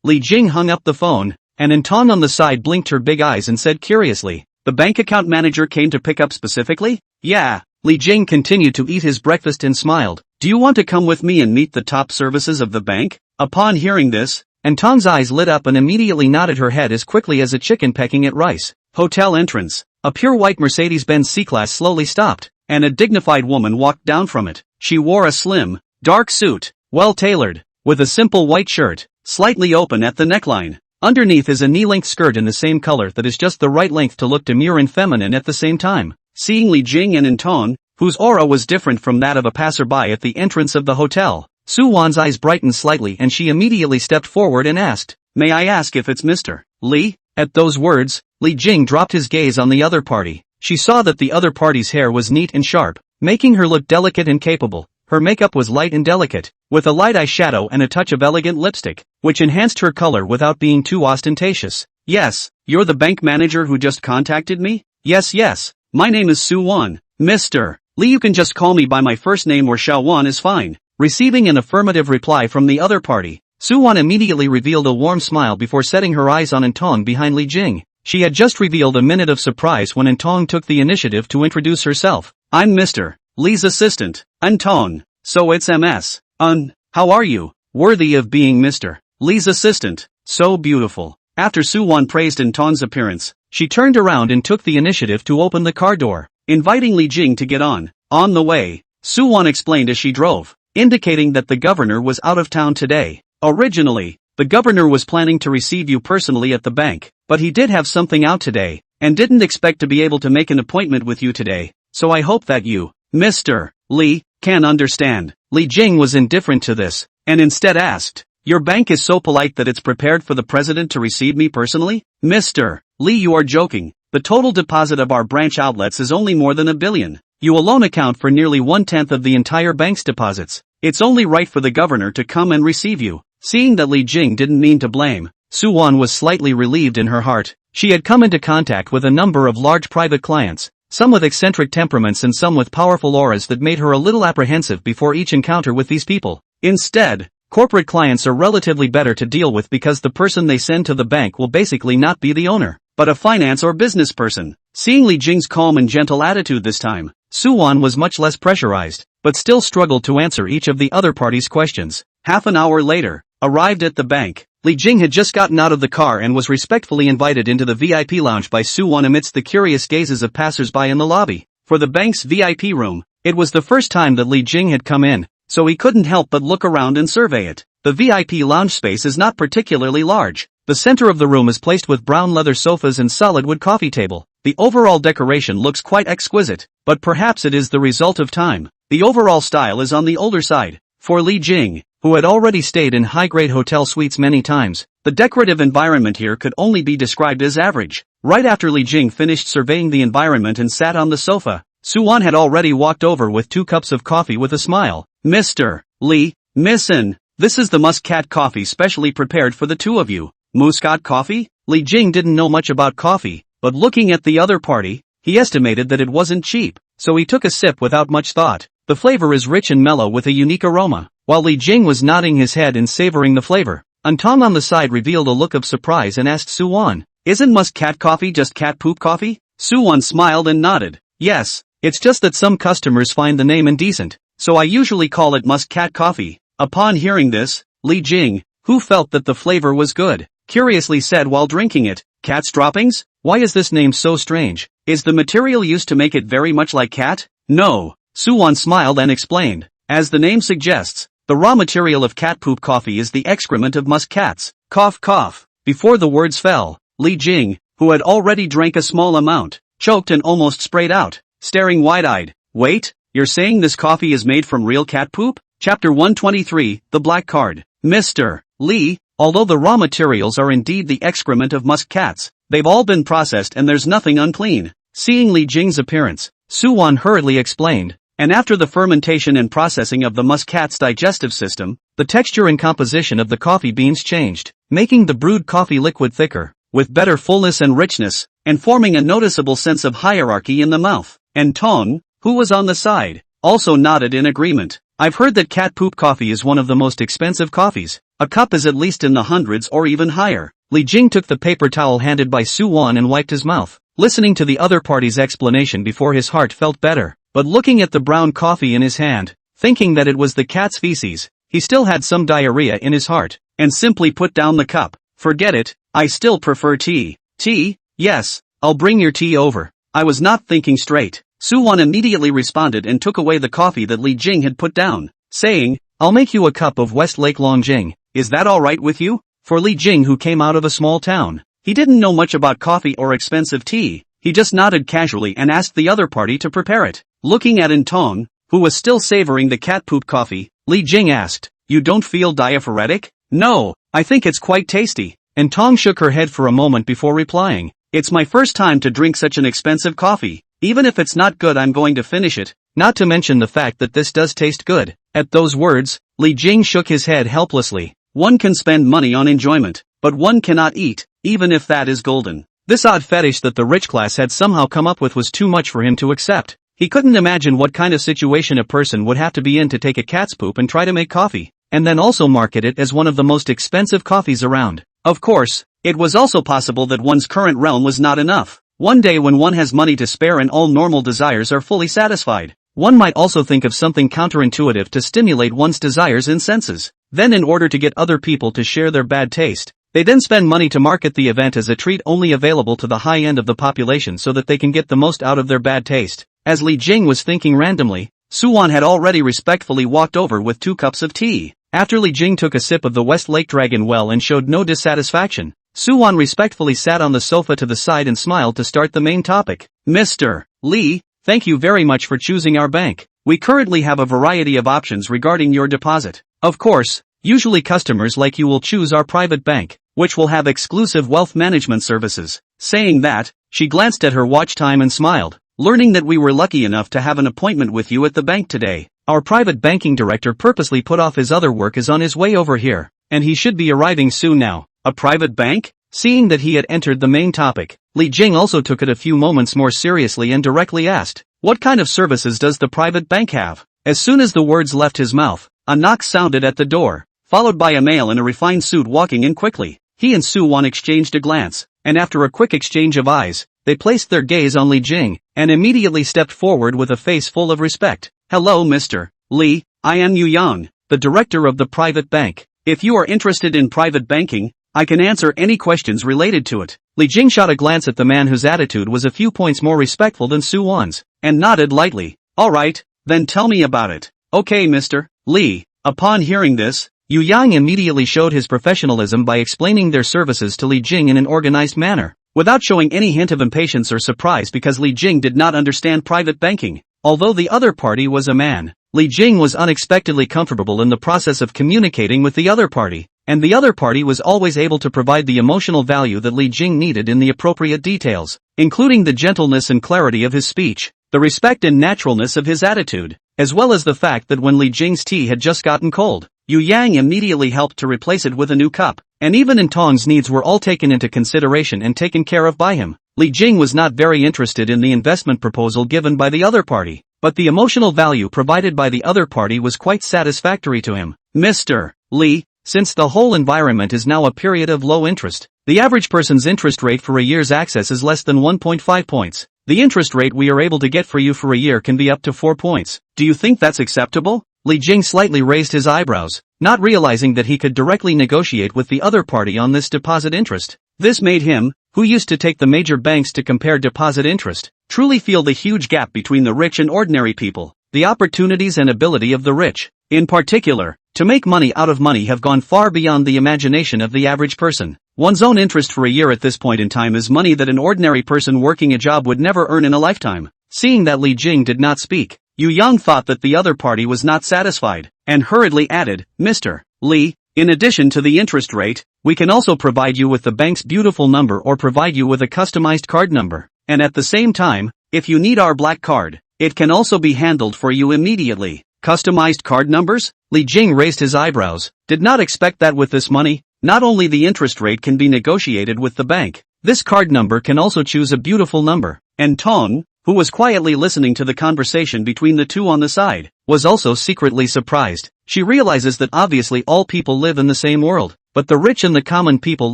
Li Jing hung up the phone, and Anton on the side blinked her big eyes and said curiously, "The bank account manager came to pick up specifically?" "Yeah." Li Jing continued to eat his breakfast and smiled. "Do you want to come with me and meet the top services of the bank?" Upon hearing this, Anton's eyes lit up and immediately nodded her head as quickly as a chicken pecking at rice. Hotel entrance. A pure white Mercedes-Benz C-Class slowly stopped, and a dignified woman walked down from it. She wore a slim, dark suit, well-tailored, with a simple white shirt, slightly open at the neckline. Underneath is a knee-length skirt in the same color that is just the right length to look demure and feminine at the same time. Seeing Li Jing and Anton, whose aura was different from that of a passerby at the entrance of the hotel, Su Wan's eyes brightened slightly and she immediately stepped forward and asked, "May I ask if it's Mr. Lee?" At those words, Li Jing dropped his gaze on the other party. She saw that the other party's hair was neat and sharp, making her look delicate and capable. Her makeup was light and delicate, with a light eyeshadow and a touch of elegant lipstick, which enhanced her color without being too ostentatious. "Yes, you're the bank manager who just contacted me?" Yes. My name is Su Wan. Mr. Lee, you can just call me by my first name or Xiao Wan is fine." Receiving an affirmative reply from the other party, Su Wan immediately revealed a warm smile before setting her eyes on Anton behind Li Jing. She had just revealed a minute of surprise when Anton took the initiative to introduce herself. "I'm Mr. Lee's assistant, Anton. So it's MS. How are you? Worthy of being Mr. Lee's assistant. So beautiful." After Su Wan praised Anton's appearance, she turned around and took the initiative to open the car door, inviting Li Jing to get on. On the way, Su Wan explained as she drove, indicating that the governor was out of town today. Originally, the governor was planning to receive you personally at the bank, but he did have something out today, and didn't expect to be able to make an appointment with you today, so I hope that you, Mr. Lee, can understand. Li Jing was indifferent to this, and instead asked, "Your bank is so polite that it's prepared for the president to receive me personally?" "Mr. Lee, you are joking. The total deposit of our branch outlets is only more than $1 billion. You alone account for nearly 1/10 of the entire bank's deposits. It's only right for the governor to come and receive you." Seeing that Li Jing didn't mean to blame, Su Wan was slightly relieved in her heart. She had come into contact with a number of large private clients, some with eccentric temperaments and some with powerful auras that made her a little apprehensive before each encounter with these people. Instead, corporate clients are relatively better to deal with because the person they send to the bank will basically not be the owner, but a finance or business person. Seeing Li Jing's calm and gentle attitude this time, Su Wan was much less pressurized, but still struggled to answer each of the other party's questions. Half an hour later, arrived at the bank, Li Jing had just gotten out of the car and was respectfully invited into the VIP lounge by Su Wan amidst the curious gazes of passers-by in the lobby. For the bank's VIP room, it was the first time that Li Jing had come in, so he couldn't help but look around and survey it. The VIP lounge space is not particularly large. The center of the room is placed with brown leather sofas and solid wood coffee table. The overall decoration looks quite exquisite, but perhaps it is the result of time. The overall style is on the older side. For Li Jing, who had already stayed in high-grade hotel suites many times, the decorative environment here could only be described as average. Right after Li Jing finished surveying the environment and sat on the sofa, Su Wan had already walked over with 2 cups of coffee with a smile. "Mr. Lee, Missin, this is the muscat coffee specially prepared for the two of you." Muscat coffee? Li Jing didn't know much about coffee, but looking at the other party, he estimated that it wasn't cheap, so he took a sip without much thought. The flavor is rich and mellow with a unique aroma. While Li Jing was nodding his head and savoring the flavor, Anton on the side revealed a look of surprise and asked Su Wan, "Isn't muscat coffee just cat poop coffee?" Su Wan smiled and nodded. "Yes, It's just that some customers find the name indecent, so I usually call it Muscat Coffee. Upon hearing this, Li Jing, who felt that the flavor was good, curiously said while drinking it, "Cat's droppings? Why is this name so strange? Is the material used to make it very much like cat?" "No," Suwon smiled and explained. "As the name suggests, the raw material of cat poop coffee is the excrement of musk cats." Cough cough. Before the words fell, Li Jing, who had already drank a small amount, choked and almost sprayed out, staring wide-eyed. "Wait, you're saying this coffee is made from real cat poop?" Chapter 123, The Black Card. Mr. Li, although the raw materials are indeed the excrement of musk cats, they've all been processed and there's nothing unclean. Seeing Li Jing's appearance, Suwon hurriedly explained, and after the fermentation and processing of the musk cat's digestive system, the texture and composition of the coffee beans changed, making the brewed coffee liquid thicker, with better fullness and richness, and forming a noticeable sense of hierarchy in the mouth. And Tong, who was on the side, also nodded in agreement. "I've heard that cat poop coffee is one of the most expensive coffees. A cup is at least in the hundreds or even higher." Li Jing took the paper towel handed by Suwon and wiped his mouth, listening to the other party's explanation before his heart felt better. But looking at the brown coffee in his hand, thinking that it was the cat's feces, he still had some diarrhea in his heart, and simply put down the cup. "Forget it, I still prefer tea." "Tea? Yes, I'll bring your tea over." "I was not thinking straight." Suwon immediately responded and took away the coffee that Li Jing had put down, saying, "I'll make you a cup of Westlake Longjing. Is that alright with you?" For Li Jing, who came out of a small town, he didn't know much about coffee or expensive tea. He just nodded casually and asked the other party to prepare it. Looking at Intong, who was still savoring the cat poop coffee, Li Jing asked, "You don't feel diaphoretic?" "No, I think it's quite tasty." Intong shook her head for a moment before replying, "It's my first time to drink such an expensive coffee. Even if it's not good, I'm going to finish it, not to mention the fact that this does taste good." At those words, Li Jing shook his head helplessly. One can spend money on enjoyment, but one cannot eat, even if that is golden. This odd fetish that the rich class had somehow come up with was too much for him to accept. He couldn't imagine what kind of situation a person would have to be in to take a cat's poop and try to make coffee, and then also market it as one of the most expensive coffees around. Of course, it was also possible that one's current realm was not enough. One day when one has money to spare and all normal desires are fully satisfied, one might also think of something counterintuitive to stimulate one's desires and senses. Then in order to get other people to share their bad taste, they then spend money to market the event as a treat only available to the high end of the population so that they can get the most out of their bad taste. As Li Jing was thinking randomly, Suwon had already respectfully walked over with 2 cups of tea. After Li Jing took a sip of the Westlake Dragon well and showed no dissatisfaction, Suwon respectfully sat on the sofa to the side and smiled to start the main topic. "Mr. Li, thank you very much for choosing our bank. We currently have a variety of options regarding your deposit. Of course, usually customers like you will choose our private bank, which will have exclusive wealth management services." Saying that, she glanced at her watch time and smiled, "Learning that we were lucky enough to have an appointment with you at the bank today. Our private banking director purposely put off his other work, is on his way over here, and he should be arriving soon now." "A private bank?" Seeing that he had entered the main topic, Li Jing also took it a few moments more seriously and directly asked, "What kind of services does the private bank have?" As soon as the words left his mouth, a knock sounded at the door, followed by a male in a refined suit walking in quickly. He and Suwon exchanged a glance, and after a quick exchange of eyes, they placed their gaze on Li Jing, and immediately stepped forward with a face full of respect. "Hello Mr. Li, I am Yu Yang, the director of the private bank. If you are interested in private banking, I can answer any questions related to it." Li Jing shot a glance at the man whose attitude was a few points more respectful than Suwon's, and nodded lightly. "Alright, then tell me about it." "Okay Mr. Li." Upon hearing this, Yu Yang immediately showed his professionalism by explaining their services to Li Jing in an organized manner, without showing any hint of impatience or surprise because Li Jing did not understand private banking. Although the other party was a man, Li Jing was unexpectedly comfortable in the process of communicating with the other party, and the other party was always able to provide the emotional value that Li Jing needed in the appropriate details, including the gentleness and clarity of his speech, the respect and naturalness of his attitude, as well as the fact that when Li Jing's tea had just gotten cold, Yu Yang immediately helped to replace it with a new cup, and even Intong's needs were all taken into consideration and taken care of by him. Li Jing was not very interested in the investment proposal given by the other party, but the emotional value provided by the other party was quite satisfactory to him. "Mr. Li, since the whole environment is now a period of low interest, the average person's interest rate for a year's access is less than 1.5 points. The interest rate we are able to get for you for a year can be up to 4 points. Do you think that's acceptable? Li Jing slightly raised his eyebrows, not realizing that he could directly negotiate with the other party on this deposit interest. This made him, who used to take the major banks to compare deposit interest, truly feel the huge gap between the rich and ordinary people. The opportunities and ability of the rich, in particular, to make money out of money have gone far beyond the imagination of the average person. One's own interest for a year at this point in time is money that an ordinary person working a job would never earn in a lifetime. Seeing that Li Jing did not speak, Yu Yang thought that the other party was not satisfied, and hurriedly added, Mr. Li, in addition to the interest rate, we can also provide you with the bank's beautiful number or provide you with a customized card number. And at the same time, if you need our black card, it can also be handled for you immediately. Customized card numbers? Li Jing raised his eyebrows, did not expect that with this money. Not only the interest rate can be negotiated with the bank, this card number can also choose a beautiful number. And Tong, who was quietly listening to the conversation between the two on the side, was also secretly surprised. She realizes that obviously all people live in the same world, but the rich and the common people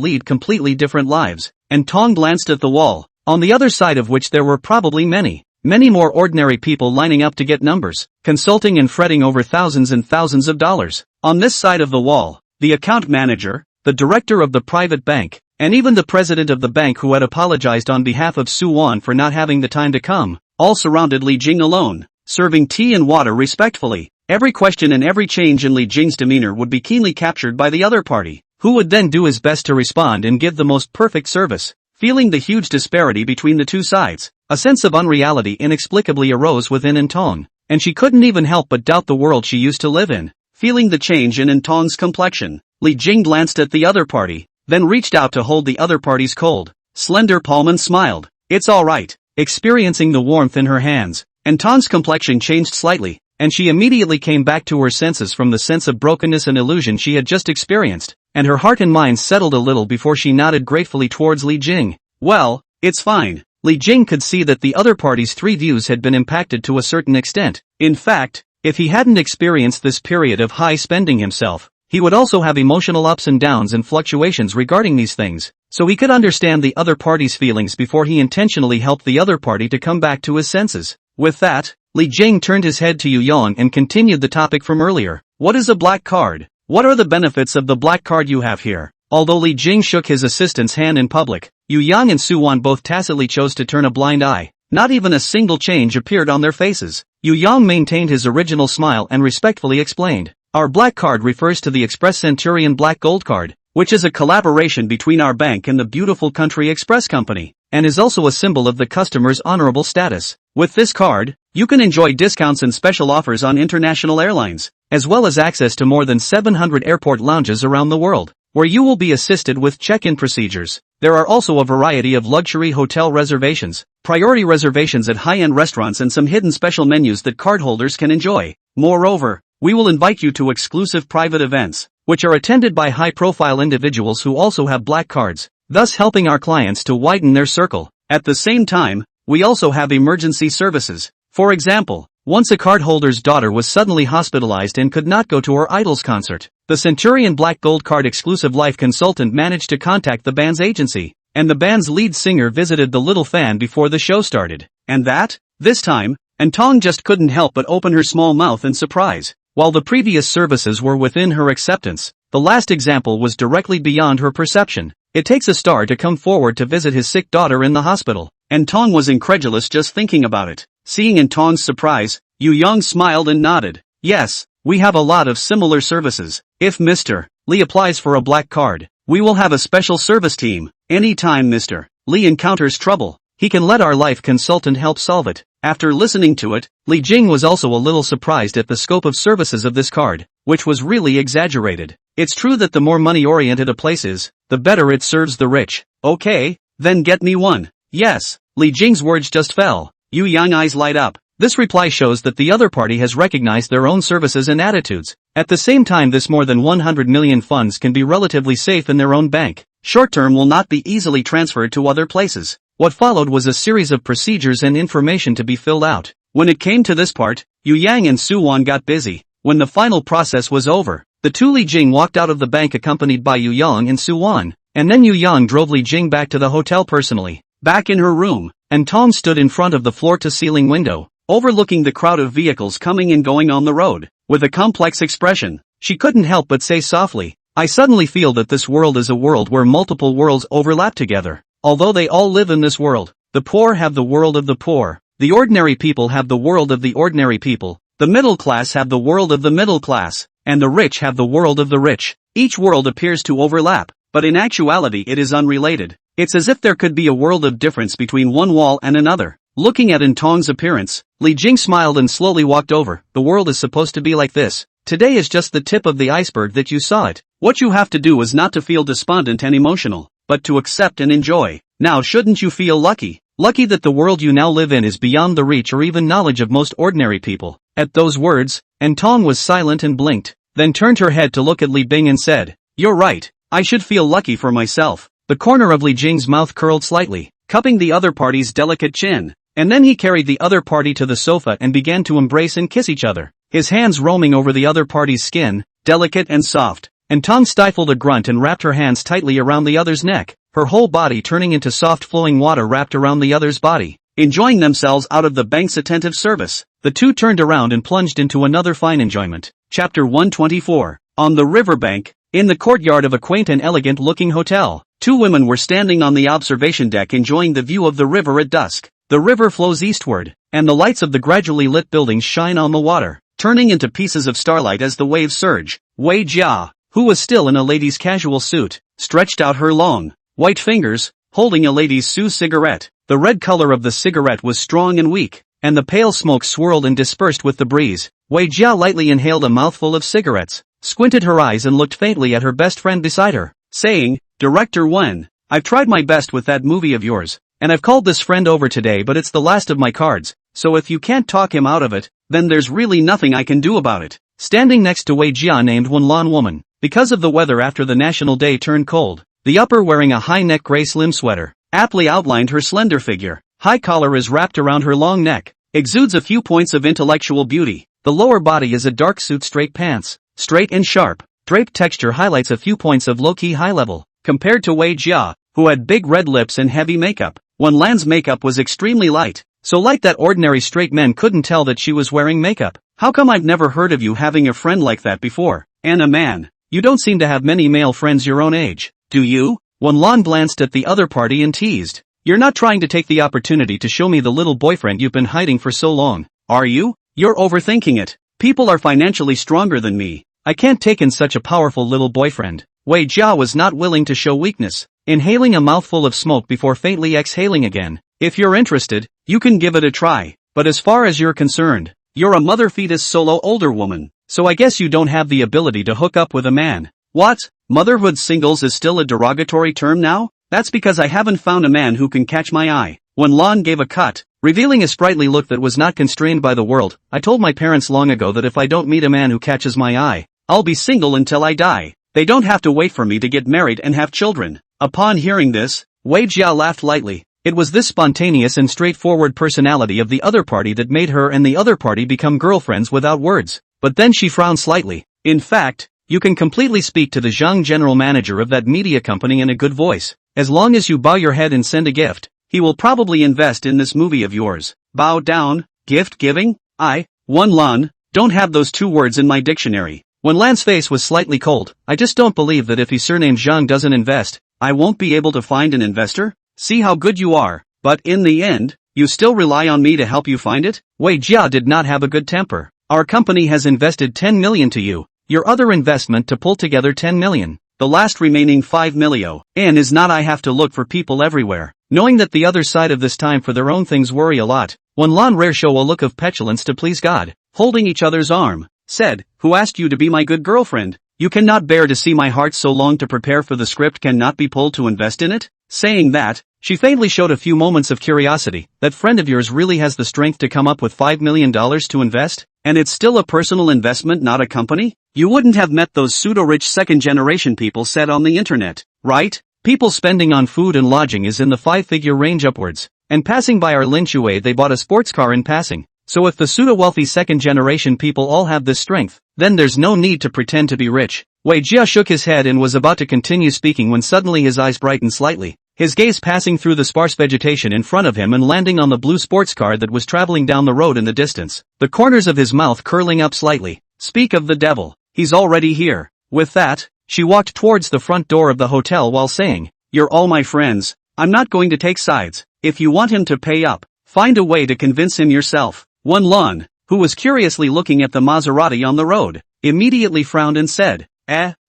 lead completely different lives. And Tong glanced at the wall, on the other side of which there were probably many more ordinary people lining up to get numbers, consulting and fretting over thousands and thousands of dollars. On this side of the wall, the account manager, the director of the private bank, and even the president of the bank who had apologized on behalf of Su Wan for not having the time to come, all surrounded Li Jing alone, serving tea and water respectfully. Every question and every change in Li Jing's demeanor would be keenly captured by the other party, who would then do his best to respond and give the most perfect service. Feeling the huge disparity between the two sides, a sense of unreality inexplicably arose within Intong, and she couldn't even help but doubt the world she used to live in. Feeling the change in Intong's complexion, Li Jing glanced at the other party, then reached out to hold the other party's cold, slender palm and smiled. It's alright. Experiencing the warmth in her hands, Intong's complexion changed slightly, and she immediately came back to her senses from the sense of brokenness and illusion she had just experienced, and her heart and mind settled a little before she nodded gratefully towards Li Jing. Well, it's fine. Li Jing could see that the other party's three views had been impacted to a certain extent. In fact, if he hadn't experienced this period of high spending himself, he would also have emotional ups and downs and fluctuations regarding these things, so he could understand the other party's feelings before he intentionally helped the other party to come back to his senses. With that, Li Jing turned his head to Yu Yang and continued the topic from earlier. What is a black card? What are the benefits of the black card you have here? Although Li Jing shook his assistant's hand in public, Yu Yang and Su Wan both tacitly chose to turn a blind eye. Not even a single change appeared on their faces. Yu Yang maintained his original smile and respectfully explained. Our black card refers to the Express Centurion Black Gold Card, which is a collaboration between our bank and the Beautiful Country Express Company, and is also a symbol of the customer's honorable status. With this card, you can enjoy discounts and special offers on international airlines, as well as access to more than 700 airport lounges around the world, where you will be assisted with check-in procedures. There are also a variety of luxury hotel reservations, priority reservations at high-end restaurants and some hidden special menus that cardholders can enjoy. Moreover, we will invite you to exclusive private events, which are attended by high-profile individuals who also have black cards, thus helping our clients to widen their circle. At the same time, we also have emergency services. For example, once a cardholder's daughter was suddenly hospitalized and could not go to her idol's concert, the Centurion Black Gold Card exclusive life consultant managed to contact the band's agency, and the band's lead singer visited the little fan before the show started. And that? This time, Antong just couldn't help but open her small mouth in surprise. While the previous services were within her acceptance, the last example was directly beyond her perception. It takes a star to come forward to visit his sick daughter in the hospital, and Tong was incredulous just thinking about it. Seeing in Tong's surprise, Yu Yang smiled and nodded. Yes, we have a lot of similar services. If Mr. Li applies for a black card, we will have a special service team. Anytime Mr. Li encounters trouble, he can let our life consultant help solve it. After listening to it, Li Jing was also a little surprised at the scope of services of this card, which was really exaggerated. It's true that the more money-oriented a place is, the better it serves the rich. Okay, then get me one. Yes, Li Jing's words just fell. Yu Yang eyes light up. This reply shows that the other party has recognized their own services and attitudes. At the same time, this more than 100 million funds can be relatively safe in their own bank. Short-term will not be easily transferred to other places. What followed was a series of procedures and information to be filled out. When it came to this part, Yu Yang and Su Wan got busy. When the final process was over, the two Li Jing walked out of the bank accompanied by Yu Yang and Su Wan, and then Yu Yang drove Li Jing back to the hotel personally. Back in her room, and Tom stood in front of the floor-to-ceiling window, overlooking the crowd of vehicles coming and going on the road. With a complex expression, she couldn't help but say softly, "I suddenly feel that this world is a world where multiple worlds overlap together. Although they all live in this world, the poor have the world of the poor, the ordinary people have the world of the ordinary people, the middle class have the world of the middle class, and the rich have the world of the rich. Each world appears to overlap, but in actuality it is unrelated. It's as if there could be a world of difference between one wall and another." Looking at Intong's appearance, Li Jing smiled and slowly walked over. "The world is supposed to be like this. Today is just the tip of the iceberg that you saw it. What you have to do is not to feel despondent and emotional, but to accept and enjoy. Now shouldn't you feel lucky? Lucky that the world you now live in is beyond the reach or even knowledge of most ordinary people." At those words, Intong was silent and blinked, then turned her head to look at Li Bing and said, "You're right, I should feel lucky for myself." The corner of Li Jing's mouth curled slightly, cupping the other party's delicate chin, and then he carried the other party to the sofa and began to embrace and kiss each other, his hands roaming over the other party's skin, delicate and soft. Intong stifled a grunt and wrapped her hands tightly around the other's neck, her whole body turning into soft flowing water wrapped around the other's body. Enjoying themselves out of the bank's attentive service, the two turned around and plunged into another fine enjoyment. Chapter 124. On the riverbank, in the courtyard of a quaint and elegant-looking hotel, two women were standing on the observation deck enjoying the view of the river at dusk. The river flows eastward, and the lights of the gradually lit buildings shine on the water, turning into pieces of starlight as the waves surge. Wei Jia, who was still in a lady's casual suit, stretched out her long, white fingers, holding a lady's Sue cigarette. The red color of the cigarette was strong and weak, and the pale smoke swirled and dispersed with the breeze. Wei Jia lightly inhaled a mouthful of cigarettes, squinted her eyes and looked faintly at her best friend beside her, saying, "Director Wen, I've tried my best with that movie of yours, and I've called this friend over today, but it's the last of my cards, so if you can't talk him out of it, then there's really nothing I can do about it." Standing next to Wei Jia named Wenlan woman, because of the weather after the national day turned cold, the upper wearing a high-neck gray slim sweater, aptly outlined her slender figure. High collar is wrapped around her long neck, exudes a few points of intellectual beauty. The lower body is a dark suit straight pants, straight and sharp, draped texture highlights a few points of low-key high level, compared to Wei Jia, who had big red lips and heavy makeup. Wenlan's makeup was extremely light, so light that ordinary straight men couldn't tell that she was wearing makeup. "How come I've never heard of you having a friend like that before? And a man. You don't seem to have many male friends your own age, do you?" Wenlan glanced at the other party and teased, "You're not trying to take the opportunity to show me the little boyfriend you've been hiding for so long, are you? You're overthinking it. People are financially stronger than me. I can't take in such a powerful little boyfriend." Wei Jia was not willing to show weakness, inhaling a mouthful of smoke before faintly exhaling again. "If you're interested, you can give it a try, but as far as you're concerned, you're a mother fetus solo older woman, so I guess you don't have the ability to hook up with a man." "What? Motherhood singles is still a derogatory term now? That's because I haven't found a man who can catch my eye." Wenlan gave a cut, revealing a sprightly look that was not constrained by the world. "I told my parents long ago that if I don't meet a man who catches my eye, I'll be single until I die. They don't have to wait for me to get married and have children." Upon hearing this, Wei Jia laughed lightly. It was this spontaneous and straightforward personality of the other party that made her and the other party become girlfriends without words. But then she frowned slightly. "In fact, you can completely speak to the Zhang general manager of that media company in a good voice. As long as you bow your head and send a gift, he will probably invest in this movie of yours." "Bow down, gift giving? Wenlan, don't have those two words in my dictionary." Wenlan's face was slightly cold. "I just don't believe that if he's surnamed Zhang doesn't invest, I won't be able to find an investor. See how good you are, but in the end, you still rely on me to help you find it?" Wei Jia did not have a good temper. "Our company has invested 10 million to you, your other investment to pull together 10 million. The last remaining 5 million, and is not I have to look for people everywhere." Knowing that the other side of this time for their own things worry a lot, Wenlan rare show a look of petulance to please God, holding each other's arm, said, "Who asked you to be my good girlfriend? You cannot bear to see my heart so long to prepare for the script cannot be pulled to invest in it?" Saying that, she faintly showed a few moments of curiosity. "That friend of yours really has the strength to come up with $5 million to invest? And it's still a personal investment, not a company? You wouldn't have met those pseudo-rich second-generation people said on the internet, right? People spending on food and lodging is in the 5-figure range upwards, and passing by our Linshui they bought a sports car in passing. So if the pseudo-wealthy second-generation people all have this strength, then there's no need to pretend to be rich." Wei Jia shook his head and was about to continue speaking when suddenly his eyes brightened slightly. his gaze passing through the sparse vegetation in front of him and landing on the blue sports car that was traveling down the road in the distance, the corners of his mouth curling up slightly. Speak of the devil, he's already here. With that, she walked towards the front door of the hotel while saying, "You're all my friends, I'm not going to take sides. If you want him to pay up, find a way to convince him yourself." Wan, who was curiously looking at the Maserati on the road, immediately frowned and said,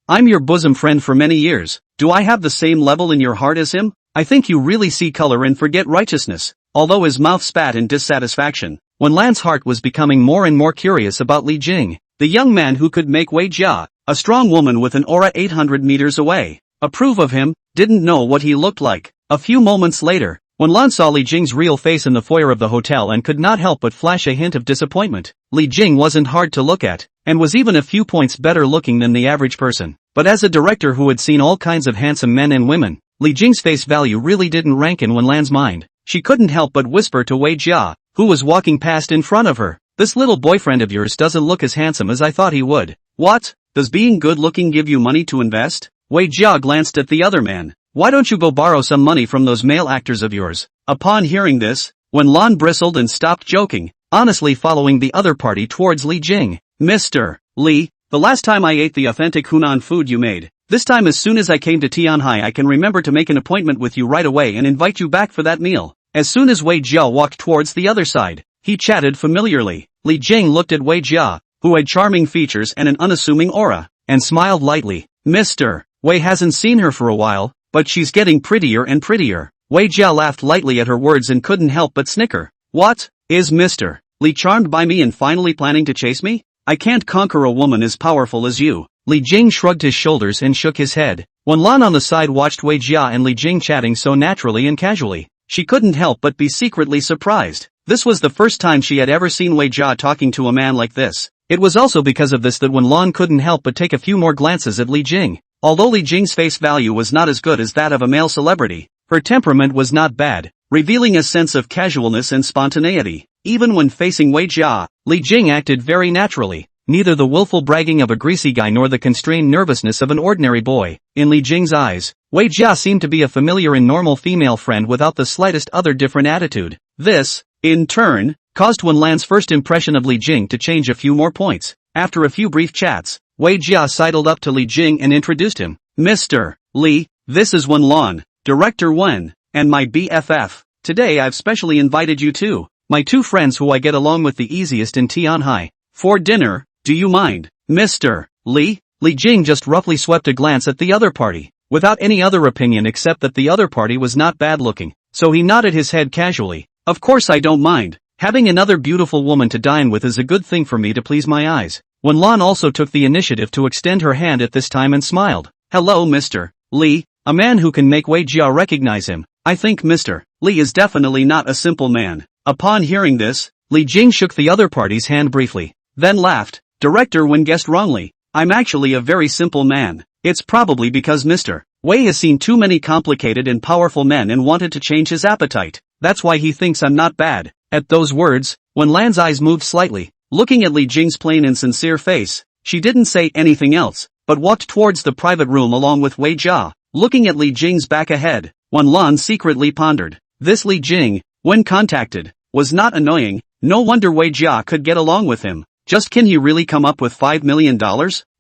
I'm your bosom friend for many years. Do I have the same level in your heart as him? I think you really see color and forget righteousness." Although his mouth spat in dissatisfaction, Lan's heart was becoming more and more curious about Li Jing, the young man who could make Wei Jia, a strong woman with an aura 800 meters away, approve of him, didn't know what he looked like. A few moments later, Lan saw Li Jing's real face in the foyer of the hotel and could not help but flash a hint of disappointment. Li Jing wasn't hard to look at, and was even a few points better looking than the average person. But as a director who had seen all kinds of handsome men and women, Li Jing's face value really didn't rank in Lan's mind. She couldn't help but whisper to Wei Jia, who was walking past in front of her, "This little boyfriend of yours doesn't look as handsome as I thought he would." "What? Does being good looking give you money to invest?" Wei Jia glanced at the other man. "Why don't you go borrow some money from those male actors of yours?" Upon hearing this, Lan bristled and stopped joking, honestly following the other party towards Li Jing. "Mr. Li, the last time I ate the authentic Hunan food you made, this time as soon as I came to Tianhai I can remember to make an appointment with you right away and invite you back for that meal." As soon as Wei Jia walked towards the other side, he chatted familiarly. Li Jing looked at Wei Jia, who had charming features and an unassuming aura, and smiled lightly. "Mr. Wei hasn't seen her for a while, but she's getting prettier and prettier." Wei Jia laughed lightly at her words and couldn't help but snicker. "What? Is Mr. Li charmed by me and finally planning to chase me? I can't conquer a woman as powerful as you." Li Jing shrugged his shoulders and shook his head. Lan on the side watched Wei Jia and Li Jing chatting so naturally and casually. She couldn't help but be secretly surprised. This was the first time she had ever seen Wei Jia talking to a man like this. It was also because of this that Lan couldn't help but take a few more glances at Li Jing. Although Li Jing's face value was not as good as that of a male celebrity, her temperament was not bad, revealing a sense of casualness and spontaneity. Even when facing Wei Jia, Li Jing acted very naturally, neither the willful bragging of a greasy guy nor the constrained nervousness of an ordinary boy. In Li Jing's eyes, Wei Jia seemed to be a familiar and normal female friend without the slightest other different attitude. This, in turn, caused Lan's first impression of Li Jing to change a few more points. After a few brief chats, Wei Jia sidled up to Li Jing and introduced him. "Mr. Li, this is Lan, Director Wen, and my BFF. Today I've specially invited you two, my two friends who I get along with the easiest in Tianhai, for dinner. Do you mind, Mr. Li?" Li Jing just roughly swept a glance at the other party, without any other opinion except that the other party was not bad looking, so he nodded his head casually. "Of course I don't mind. Having another beautiful woman to dine with is a good thing for me to please my eyes." Lan also took the initiative to extend her hand at this time and smiled. "Hello Mr. Li, a man who can make Wei Jia recognize him. I think Mr. Li is definitely not a simple man." Upon hearing this, Li Jing shook the other party's hand briefly, then laughed. "Director Wen guessed wrongly. I'm actually a very simple man. It's probably because Mr. Wei has seen too many complicated and powerful men and wanted to change his appetite. That's why he thinks I'm not bad." At those words, Lan's eyes moved slightly, looking at Li Jing's plain and sincere face. She didn't say anything else, but walked towards the private room along with Wei Jia, looking at Li Jing's back ahead. Lan secretly pondered. This Li Jing, when contacted, was not annoying. No wonder Wei Jia could get along with him. Just can he really come up with $5 million?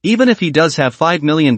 Even if he does have $5 million,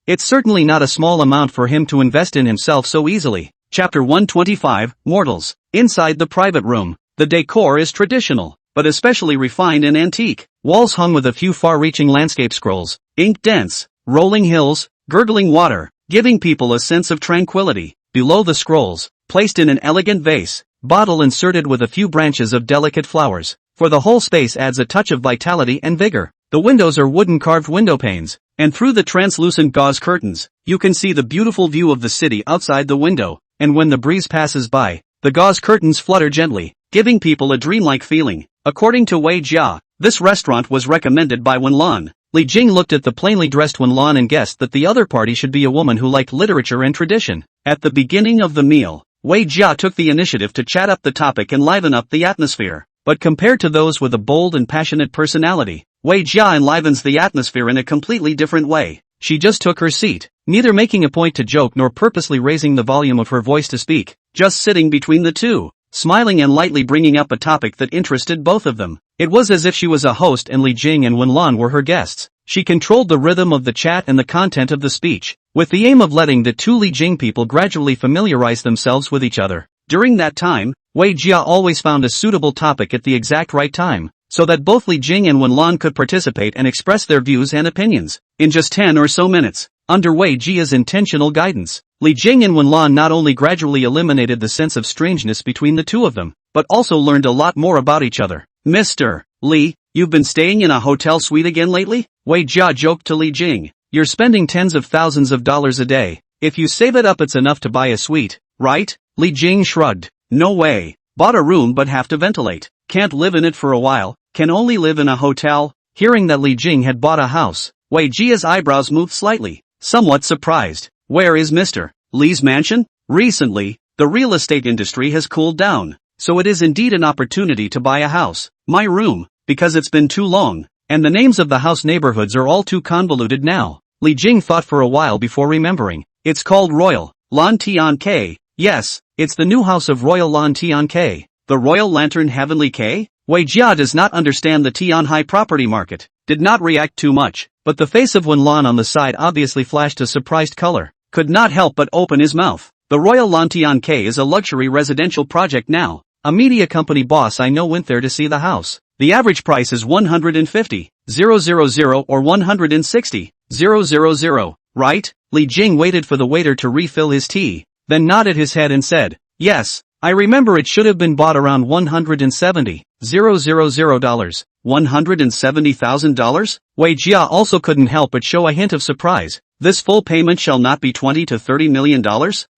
it's certainly not a small amount for him to invest in himself so easily. Chapter 125, Mortals. Inside the private room, the decor is traditional, but especially refined and antique. Walls hung with a few far-reaching landscape scrolls, ink dense, rolling hills, gurgling water, giving people a sense of tranquility. Below the scrolls, placed in an elegant vase, bottle inserted with a few branches of delicate flowers, for the whole space adds a touch of vitality and vigor. The windows are wooden carved window panes, and through the translucent gauze curtains, you can see the beautiful view of the city outside the window, and when the breeze passes by, the gauze curtains flutter gently, giving people a dreamlike feeling. According to Wei Jia, this restaurant was recommended by Lan. Li Jing looked at the plainly dressed Lan and guessed that the other party should be a woman who liked literature and tradition. At the beginning of the meal, Wei Jia took the initiative to chat up the topic and liven up the atmosphere. But compared to those with a bold and passionate personality, Wei Jia enlivens the atmosphere in a completely different way. she just took her seat, neither making a point to joke nor purposely raising the volume of her voice to speak, just sitting between the two, smiling and lightly bringing up a topic that interested both of them. It was as if she was a host and Li Jing and Wenlan were her guests. She controlled the rhythm of the chat and the content of the speech, with the aim of letting the two Li Jing people gradually familiarize themselves with each other. During that time, Wei Jia always found a suitable topic at the exact right time, so that both Li Jing and Wenlan could participate and express their views and opinions. In just 10 or so minutes, under Wei Jia's intentional guidance, Li Jing and Wenlan not only gradually eliminated the sense of strangeness between the two of them, but also learned a lot more about each other. Mr. Li, you've been staying in a hotel suite again lately? Wei Jia joked to Li Jing. You're spending tens of thousands of dollars a day. If you save it up it's enough to buy a suite, right? Li Jing shrugged. No way. Bought a room but have to ventilate. Can't live in it for a while. Can only live in a hotel. Hearing that Li Jing had bought a house, Wei Jia's eyebrows moved slightly, somewhat surprised. Where is Mr. Li's mansion? Recently, the real estate industry has cooled down, so it is indeed an opportunity to buy a house. My room, because it's been too long, and the names of the house neighborhoods are all too convoluted now. Li Jing thought for a while before remembering. It's called Royal Lan Tian K. Yes, it's the new house of Royal Lan Tian K. The Royal Lantern Heavenly K? Wei Jia does not understand the Tianhai property market, did not react too much, but the face of Wenlan on the side obviously flashed a surprised color, could not help but open his mouth. The Royal Lan Tian K is a luxury residential project now. A media company boss I know went there to see the house. The average price is 150,000 or 160,000, right? Li Jing waited for the waiter to refill his tea, then nodded his head and said, yes, I remember it should have been bought around $170,000. $170,000? Wei Jia also couldn't help but show a hint of surprise. This full payment shall not be $20 to $30 million?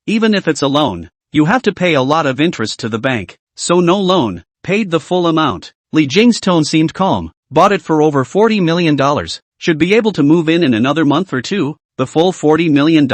Even if it's a loan, you have to pay a lot of interest to the bank, so no loan, paid the full amount. Li Jing's tone seemed calm, bought it for over $40 million, should be able to move in another month or two, the full $40 million?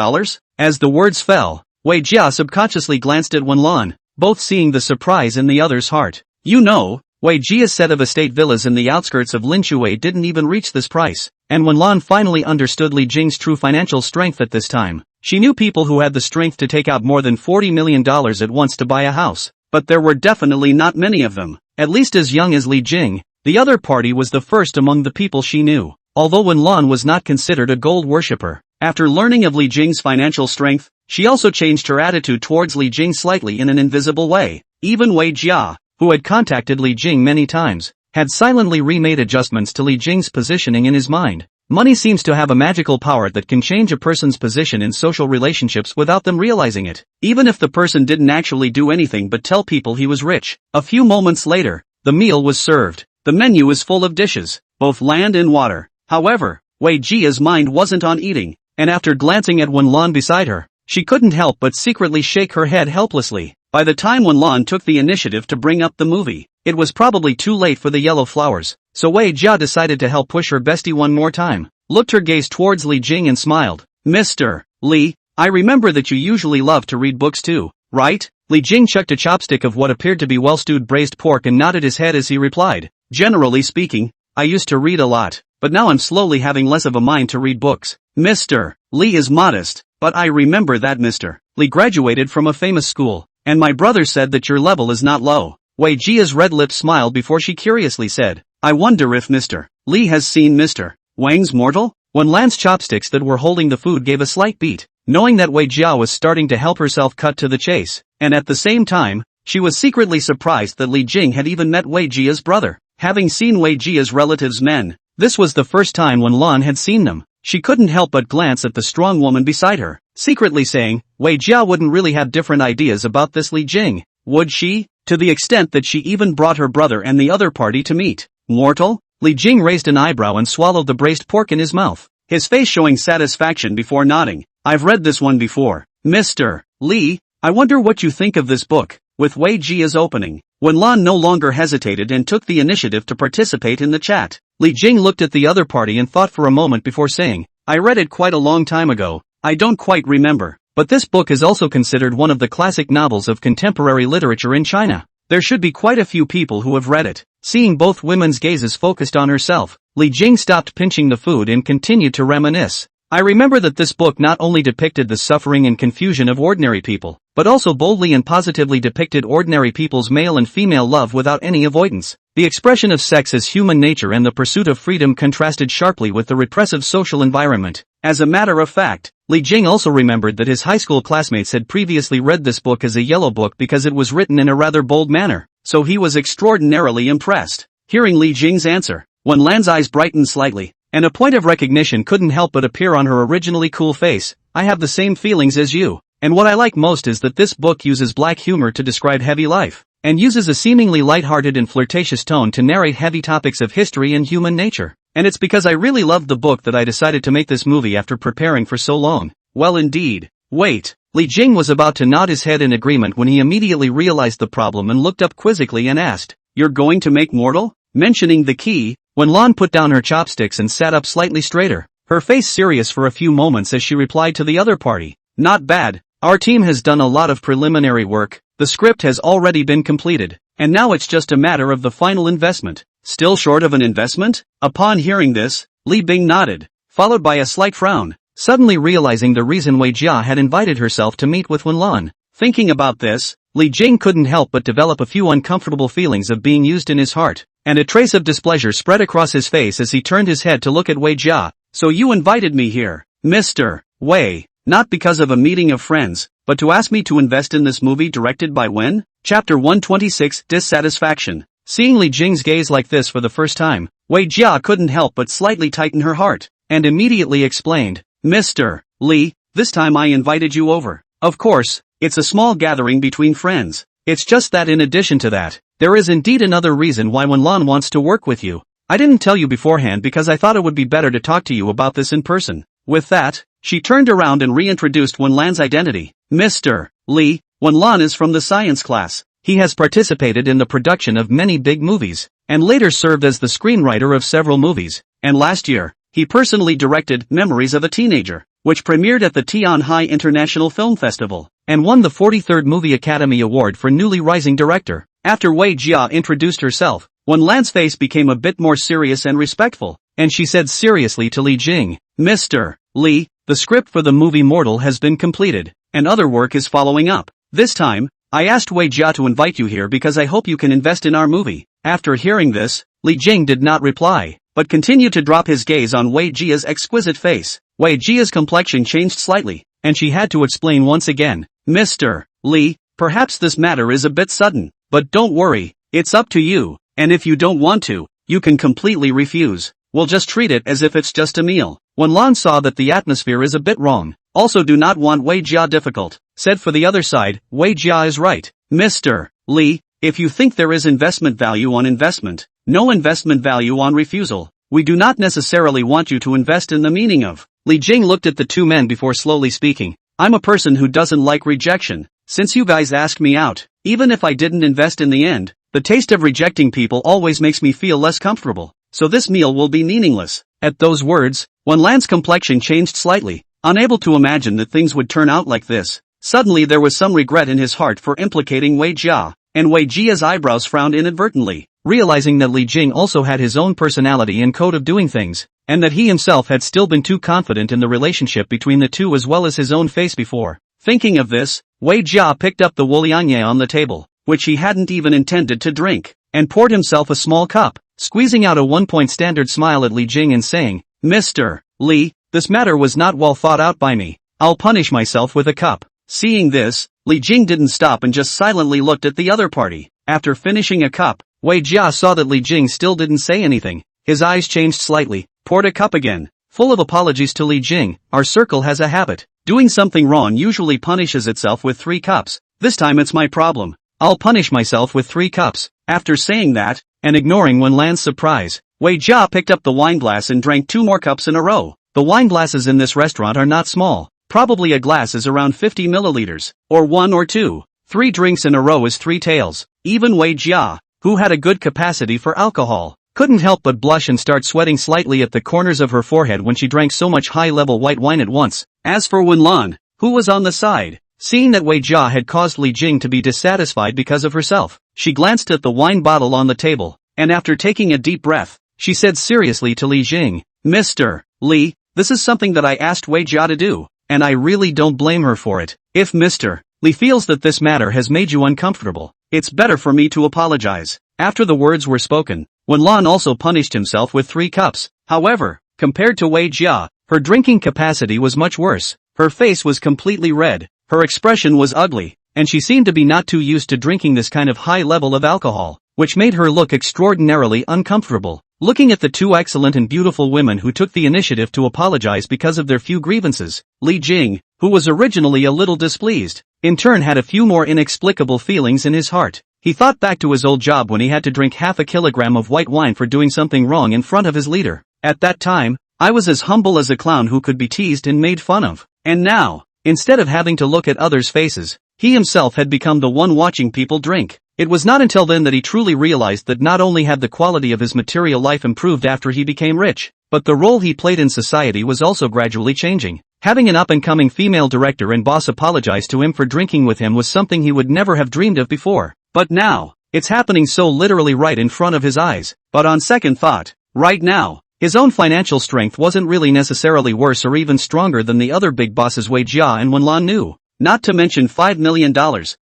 As the words fell, Wei Jia subconsciously glanced at Wenlan, both seeing the surprise in the other's heart. You know, Wei Jia's set of estate villas in the outskirts of Linshui didn't even reach this price, and Wenlan finally understood Li Jing's true financial strength at this time. She knew people who had the strength to take out more than $40 million at once to buy a house, but there were definitely not many of them, at least as young as Li Jing. The other party was the first among the people she knew, although Wenlan was not considered a gold worshipper. After learning of Li Jing's financial strength, she also changed her attitude towards Li Jing slightly in an invisible way. Even Wei Jia, who had contacted Li Jing many times, had silently remade adjustments to Li Jing's positioning in his mind. Money seems to have a magical power that can change a person's position in social relationships without them realizing it, even if the person didn't actually do anything but tell people he was rich. A few moments later, the meal was served. The menu is full of dishes, both land and water. However, Wei Jia's mind wasn't on eating, and after glancing at Wenlan beside her, she couldn't help but secretly shake her head helplessly. By the time Wenlan took the initiative to bring up the movie, it was probably too late for the yellow flowers, so Wei Jia decided to help push her bestie one more time, looked her gaze towards Li Jing and smiled. Mr. Li, I remember that you usually love to read books too, right? Li Jing chucked a chopstick of what appeared to be well-stewed braised pork and nodded his head as he replied. Generally speaking, I used to read a lot, but now I'm slowly having less of a mind to read books. Mr. Li is modest, but I remember that Mr. Li graduated from a famous school, and my brother said that your level is not low. Wei Jia's red lips smiled before she curiously said, I wonder if Mr. Li has seen Mr. Wang's mortal? Wenlan's chopsticks that were holding the food gave a slight beat, knowing that Wei Jia was starting to help herself cut to the chase, and at the same time, she was secretly surprised that Li Jing had even met Wei Jia's brother. Having seen Wei Jia's relatives' men, this was the first time Wenlan had seen them. She couldn't help but glance at the strong woman beside her, secretly saying, Wei Jia wouldn't really have different ideas about this Li Jing, would she? To the extent that she even brought her brother and the other party to meet. Mortal? Li Jing raised an eyebrow and swallowed the braised pork in his mouth, his face showing satisfaction before nodding. I've read this one before. Mr. Li, I wonder what you think of this book. With Wei Jia's opening, Wenlan no longer hesitated and took the initiative to participate in the chat. Li Jing looked at the other party and thought for a moment before saying, I read it quite a long time ago, I don't quite remember, but this book is also considered one of the classic novels of contemporary literature in China. There should be quite a few people who have read it. Seeing both women's gazes focused on herself, Li Jing stopped pinching the food and continued to reminisce. I remember that this book not only depicted the suffering and confusion of ordinary people, but also boldly and positively depicted ordinary people's male and female love without any avoidance. The expression of sex as human nature and the pursuit of freedom contrasted sharply with the repressive social environment. As a matter of fact, Li Jing also remembered that his high school classmates had previously read this book as a yellow book because it was written in a rather bold manner, so he was extraordinarily impressed. Hearing Li Jing's answer, Wen Lan's eyes brightened slightly, and a point of recognition couldn't help but appear on her originally cool face. I have the same feelings as you, and what I like most is that this book uses black humor to describe heavy life, and uses a seemingly lighthearted and flirtatious tone to narrate heavy topics of history and human nature. And it's because I really loved the book that I decided to make this movie after preparing for so long. Well indeed. Wait. Li Jing was about to nod his head in agreement when he immediately realized the problem and looked up quizzically and asked, "You're going to make mortal?" Mentioning the key, Wen Lan put down her chopsticks and sat up slightly straighter, her face serious for a few moments as she replied to the other party. "Not bad. Our team has done a lot of preliminary work, the script has already been completed, and now it's just a matter of the final investment." Still short of an investment? Upon hearing this, Li Bing nodded, followed by a slight frown, suddenly realizing the reason Wei Jia had invited herself to meet with Wen Lan. Thinking about this, Li Jing couldn't help but develop a few uncomfortable feelings of being used in his heart, and a trace of displeasure spread across his face as he turned his head to look at Wei Jia. "So you invited me here, Mr. Wei, not because of a meeting of friends, but to ask me to invest in this movie directed by Wen?" Chapter 126, Dissatisfaction. Seeing Li Jing's gaze like this for the first time, Wei Jia couldn't help but slightly tighten her heart, and immediately explained, "Mr. Li, this time I invited you over. Of course, it's a small gathering between friends. It's just that in addition to that, there is indeed another reason why Wen Lan wants to work with you. I didn't tell you beforehand because I thought it would be better to talk to you about this in person." With that, she turned around and reintroduced Wen Lan's identity. "Mr. Li, Wen Lan is from the science class. He has participated in the production of many big movies, and later served as the screenwriter of several movies, and last year, he personally directed Memories of a Teenager, which premiered at the Tianhai International Film Festival, and won the 43rd Movie Academy Award for Newly Rising Director." After Wei Jia introduced herself, Wen Lan's face became a bit more serious and respectful, and she said seriously to Li Jing, "Mr. Li, the script for the movie Mortal has been completed, and other work is following up. This time, I asked Wei Jia to invite you here because I hope you can invest in our movie." After hearing this, Li Jing did not reply, but continued to drop his gaze on Wei Jia's exquisite face. Wei Jia's complexion changed slightly, and she had to explain once again, "Mr. Li, perhaps this matter is a bit sudden, but don't worry, it's up to you, and if you don't want to, you can completely refuse. We'll just treat it as if it's just a meal." Wen Lan saw that the atmosphere is a bit wrong, also do not want Wei Jia difficult, said for the other side, "Wei Jia is right. Mr. Li, if you think there is investment value on investment, no investment value on refusal, we do not necessarily want you to invest in the meaning of." Li Jing looked at the two men before slowly speaking. "I'm a person who doesn't like rejection. Since you guys asked me out, even if I didn't invest in the end, the taste of rejecting people always makes me feel less comfortable, so this meal will be meaningless." At those words, Wen Lan's complexion changed slightly, unable to imagine that things would turn out like this. Suddenly there was some regret in his heart for implicating Wei Jia, and Wei Jia's eyebrows frowned inadvertently, realizing that Li Jing also had his own personality and code of doing things, and that he himself had still been too confident in the relationship between the two as well as his own face before. Thinking of this, Wei Jia picked up the Wulianye on the table, which he hadn't even intended to drink, and poured himself a small cup, squeezing out a one-point standard smile at Li Jing and saying, "Mr. Li, this matter was not well thought out by me. I'll punish myself with a cup." Seeing this, Li Jing didn't stop and just silently looked at the other party. After finishing a cup, Wei Jia saw that Li Jing still didn't say anything. His eyes changed slightly, poured a cup again. Full of apologies to Li Jing, "Our circle has a habit. Doing something wrong usually punishes itself with 3 cups. This time it's my problem. I'll punish myself with 3 cups. After saying that, and ignoring Wen Lan's surprise, Wei Jia picked up the wine glass and drank 2 more cups in a row. The wine glasses in this restaurant are not small. Probably a glass is around 50 milliliters, or 1 or 2. 3 drinks in a row is 3 tails. Even Wei Jia, who had a good capacity for alcohol, couldn't help but blush and start sweating slightly at the corners of her forehead when she drank so much high-level white wine at once. As for Wen Lan, who was on the side, seeing that Wei Jia had caused Li Jing to be dissatisfied because of herself, she glanced at the wine bottle on the table, and after taking a deep breath, she said seriously to Li Jing, "Mr. Li, this is something that I asked Wei Jia to do, and I really don't blame her for it. If Mr. Lee feels that this matter has made you uncomfortable, it's better for me to apologize. After the words were spoken, Wenlan also punished himself with 3 cups. However, compared to Wei Jia, her drinking capacity was much worse. Her face was completely red, her expression was ugly, and she seemed to be not too used to drinking this kind of high level of alcohol, which made her look extraordinarily uncomfortable. Looking at the 2 excellent and beautiful women who took the initiative to apologize because of their few grievances, Li Jing, who was originally a little displeased, in turn had a few more inexplicable feelings in his heart. He thought back to his old job when he had to drink half a kilogram of white wine for doing something wrong in front of his leader. At that time, I was as humble as a clown who could be teased and made fun of. And now, instead of having to look at others' faces, he himself had become the one watching people drink. It was not until then that he truly realized that not only had the quality of his material life improved after he became rich, but the role he played in society was also gradually changing. Having an up-and-coming female director and boss apologize to him for drinking with him was something he would never have dreamed of before. But now, it's happening so literally right in front of his eyes. But on second thought, right now, his own financial strength wasn't really necessarily worse or even stronger than the other big bosses Wei Jia and Wenlan knew. Not to mention $5 million,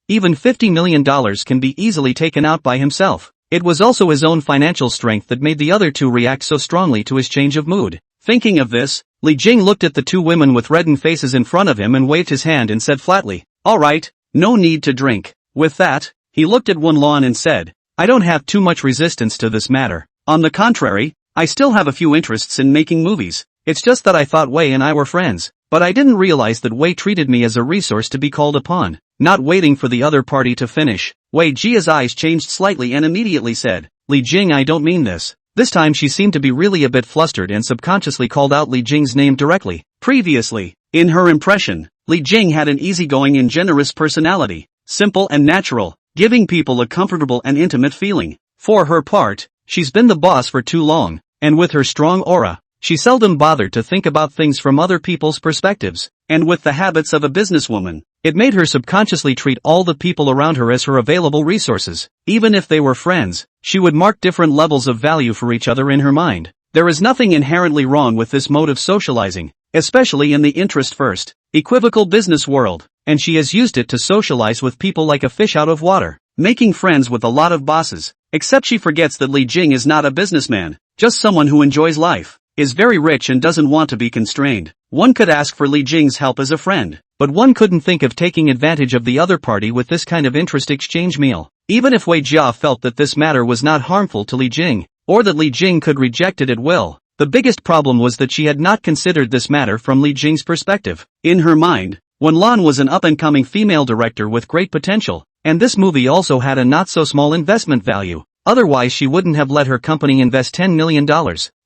even $50 million can be easily taken out by himself. It was also his own financial strength that made the other 2 react so strongly to his change of mood. Thinking of this, Li Jing looked at the 2 women with reddened faces in front of him and waved his hand and said flatly, "All right, no need to drink." With that, he looked at Wenlan and said, "I don't have too much resistance to this matter. On the contrary, I still have a few interests in making movies. It's just that I thought Wei and I were friends, but I didn't realize that Wei treated me as a resource to be called upon." Not waiting for the other party to finish, Wei Jia's eyes changed slightly and immediately said, "Li Jing, I don't mean this." This time she seemed to be really a bit flustered and subconsciously called out Li Jing's name directly. Previously, in her impression, Li Jing had an easygoing and generous personality, simple and natural, giving people a comfortable and intimate feeling. For her part, she's been the boss for too long, and with her strong aura, she seldom bothered to think about things from other people's perspectives, and with the habits of a businesswoman, it made her subconsciously treat all the people around her as her available resources. Even if they were friends, she would mark different levels of value for each other in her mind. There is nothing inherently wrong with this mode of socializing, especially in the interest-first, equivocal business world, and she has used it to socialize with people like a fish out of water, making friends with a lot of bosses. Except she forgets that Li Jing is not a businessman, just someone who enjoys life, is very rich and doesn't want to be constrained. One could ask for Li Jing's help as a friend, but one couldn't think of taking advantage of the other party with this kind of interest exchange meal. Even if Wei Jia felt that this matter was not harmful to Li Jing, or that Li Jing could reject it at will, the biggest problem was that she had not considered this matter from Li Jing's perspective. In her mind, Wenlan was an up-and-coming female director with great potential, and this movie also had a not-so-small investment value. Otherwise she wouldn't have let her company invest $10 million.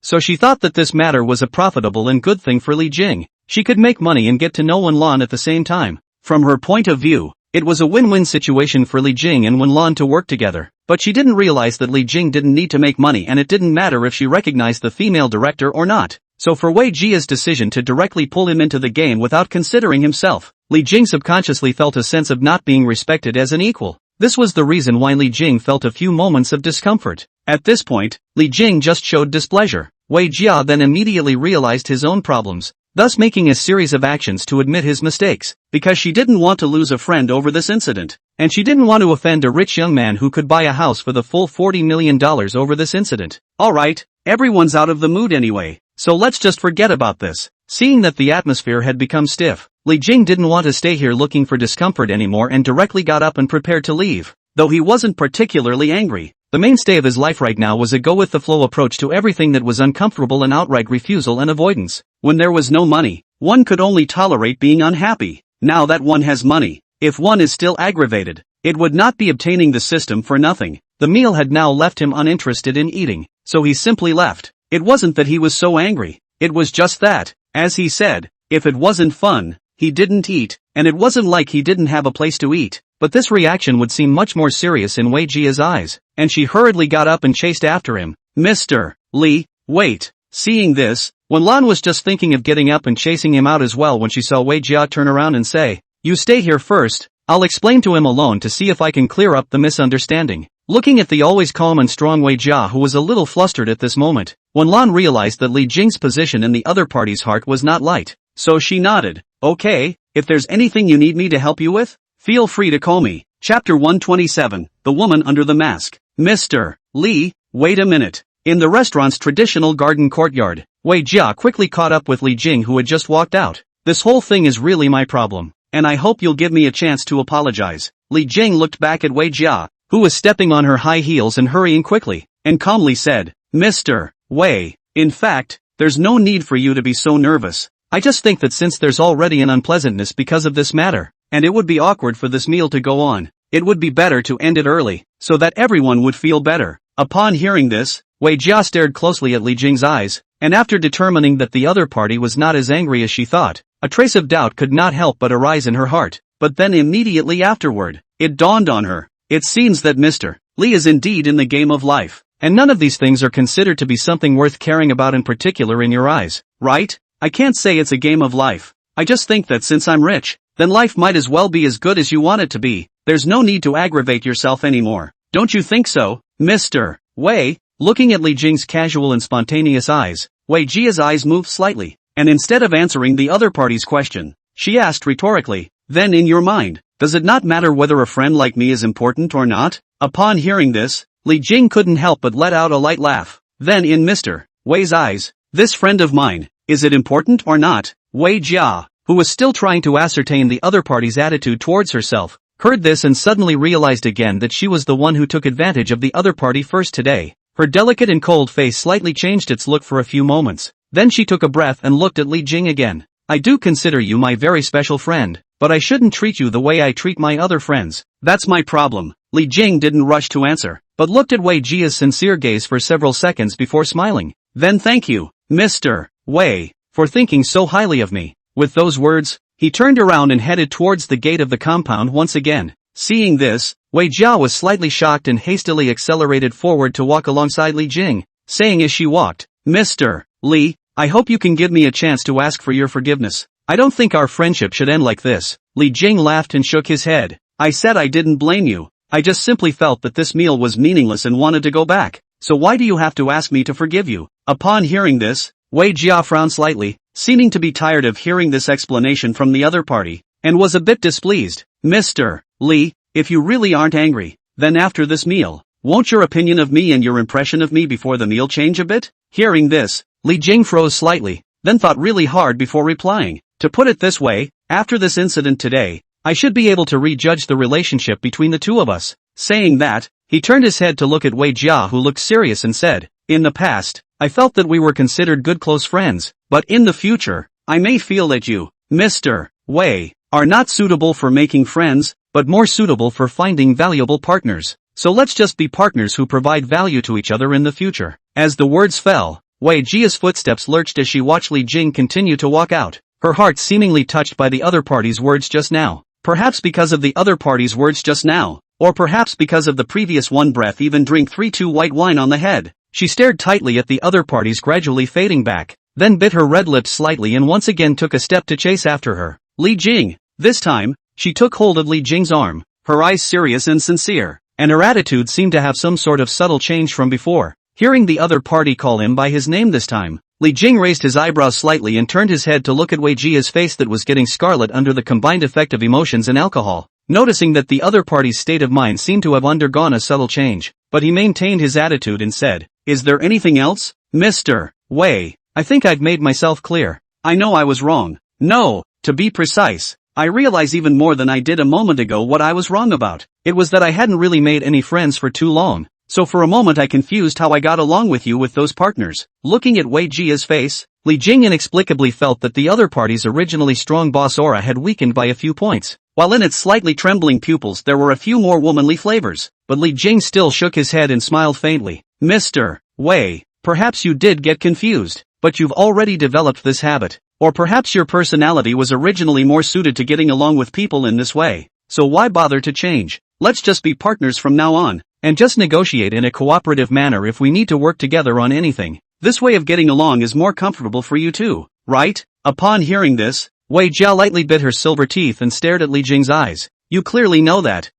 So she thought that this matter was a profitable and good thing for Li Jing. She could make money and get to know Wenlan at the same time. From her point of view, it was a win-win situation for Li Jing and Wenlan to work together. But she didn't realize that Li Jing didn't need to make money and it didn't matter if she recognized the female director or not. So for Wei Jia's decision to directly pull him into the game without considering himself, Li Jing subconsciously felt a sense of not being respected as an equal. This was the reason why Li Jing felt a few moments of discomfort. At this point, Li Jing just showed displeasure. Wei Jia then immediately realized his own problems, thus making a series of actions to admit his mistakes, because she didn't want to lose a friend over this incident, and she didn't want to offend a rich young man who could buy a house for the full $40 million over this incident. Alright, everyone's out of the mood anyway, so let's just forget about this. Seeing that the atmosphere had become stiff, Li Jing didn't want to stay here looking for discomfort anymore and directly got up and prepared to leave. Though he wasn't particularly angry, the mainstay of his life right now was a go-with-the-flow approach to everything that was uncomfortable and outright refusal and avoidance. When there was no money, one could only tolerate being unhappy. Now that one has money, if one is still aggravated, it would not be obtaining the system for nothing. The meal had now left him uninterested in eating, so he simply left. It wasn't that he was so angry, it was just that, as he said, if it wasn't fun, he didn't eat, and it wasn't like he didn't have a place to eat. But this reaction would seem much more serious in Wei Jia's eyes, and she hurriedly got up and chased after him. Mr. Li, wait. Seeing this, Wenlan was just thinking of getting up and chasing him out as well when she saw Wei Jia turn around and say, "You stay here first, I'll explain to him alone to see if I can clear up the misunderstanding." Looking at the always calm and strong Wei Jia, who was a little flustered at this moment, Wen Lan realized that Li Jing's position in the other party's heart was not light, so she nodded. Okay, if there's anything you need me to help you with, feel free to call me. Chapter 127, The Woman Under the Mask. Mr. Li, wait a minute. In the restaurant's traditional garden courtyard, Wei Jia quickly caught up with Li Jing, who had just walked out. This whole thing is really my problem, and I hope you'll give me a chance to apologize. Li Jing looked back at Wei Jia, who was stepping on her high heels and hurrying quickly, and calmly said, Mr. Wei, in fact, there's no need for you to be so nervous. I just think that since there's already an unpleasantness because of this matter, and it would be awkward for this meal to go on, it would be better to end it early, so that everyone would feel better. Upon hearing this, Wei Jia stared closely at Li Jing's eyes, and after determining that the other party was not as angry as she thought, a trace of doubt could not help but arise in her heart. But then immediately afterward, it dawned on her. It seems that Mr. Li is indeed in the game of life, and none of these things are considered to be something worth caring about in particular in your eyes, right? I can't say it's a game of life. I just think that since I'm rich, then life might as well be as good as you want it to be. There's no need to aggravate yourself anymore. Don't you think so, Mr. Wei? Looking at Li Jing's casual and spontaneous eyes, Wei Jia's eyes moved slightly, and instead of answering the other party's question, she asked rhetorically, then in your mind, does it not matter whether a friend like me is important or not? Upon hearing this, Li Jing couldn't help but let out a light laugh. Then in Mr. Wei's eyes, this friend of mine, is it important or not? Wei Jia, who was still trying to ascertain the other party's attitude towards herself, heard this and suddenly realized again that she was the one who took advantage of the other party first today. Her delicate and cold face slightly changed its look for a few moments. Then she took a breath and looked at Li Jing again. I do consider you my very special friend, but I shouldn't treat you the way I treat my other friends. That's my problem. Li Jing didn't rush to answer, but looked at Wei Jia's sincere gaze for several seconds before smiling. Then thank you, Mr. Wei, for thinking so highly of me. With those words, he turned around and headed towards the gate of the compound once again. Seeing this, Wei Jia was slightly shocked and hastily accelerated forward to walk alongside Li Jing, saying as she walked, Mr. Li, I hope you can give me a chance to ask for your forgiveness. I don't think our friendship should end like this. Li Jing laughed and shook his head. I said I didn't blame you. I just simply felt that this meal was meaningless and wanted to go back. So why do you have to ask me to forgive you? Upon hearing this, Wei Jia frowned slightly, seeming to be tired of hearing this explanation from the other party, and was a bit displeased. Mr. Li, if you really aren't angry, then after this meal, won't your opinion of me and your impression of me before the meal change a bit? Hearing this, Li Jing froze slightly, then thought really hard before replying. To put it this way, after this incident today, I should be able to rejudge the relationship between the two of us. Saying that, he turned his head to look at Wei Jia, who looked serious and said, in the past, I felt that we were considered good close friends, but in the future, I may feel that you, Mr. Wei, are not suitable for making friends, but more suitable for finding valuable partners. So let's just be partners who provide value to each other in the future. As the words fell, Wei Jia's footsteps lurched as she watched Li Jing continue to walk out, her heart seemingly touched by the other party's words just now. Perhaps because of the other party's words just now, or perhaps because of the previous one breath even drink 3-2 white wine on the head. She stared tightly at the other party's gradually fading back, then bit her red lips slightly and once again took a step to chase after her. Li Jing. This time, she took hold of Li Jing's arm, her eyes serious and sincere, and her attitude seemed to have some sort of subtle change from before. Hearing the other party call him by his name this time, Li Jing raised his eyebrows slightly and turned his head to look at Wei Jia's face that was getting scarlet under the combined effect of emotions and alcohol. Noticing that the other party's state of mind seemed to have undergone a subtle change, but he maintained his attitude and said, Is there anything else? Mr. Wei, I think I've made myself clear. I know I was wrong. No, to be precise, I realize even more than I did a moment ago what I was wrong about. It was that I hadn't really made any friends for too long. So for a moment I confused how I got along with you with those partners. Looking at Wei Jia's face, Li Jing inexplicably felt that the other party's originally strong boss aura had weakened by a few points, while in its slightly trembling pupils there were a few more womanly flavors. But Li Jing still shook his head and smiled faintly. Mr. Wei, perhaps you did get confused, but you've already developed this habit. Or perhaps your personality was originally more suited to getting along with people in this way. So why bother to change? Let's just be partners from now on, and just negotiate in a cooperative manner if we need to work together on anything. This way of getting along is more comfortable for you too, right? Upon hearing this, Wei Jia lightly bit her silver teeth and stared at Li Jing's eyes. You clearly know that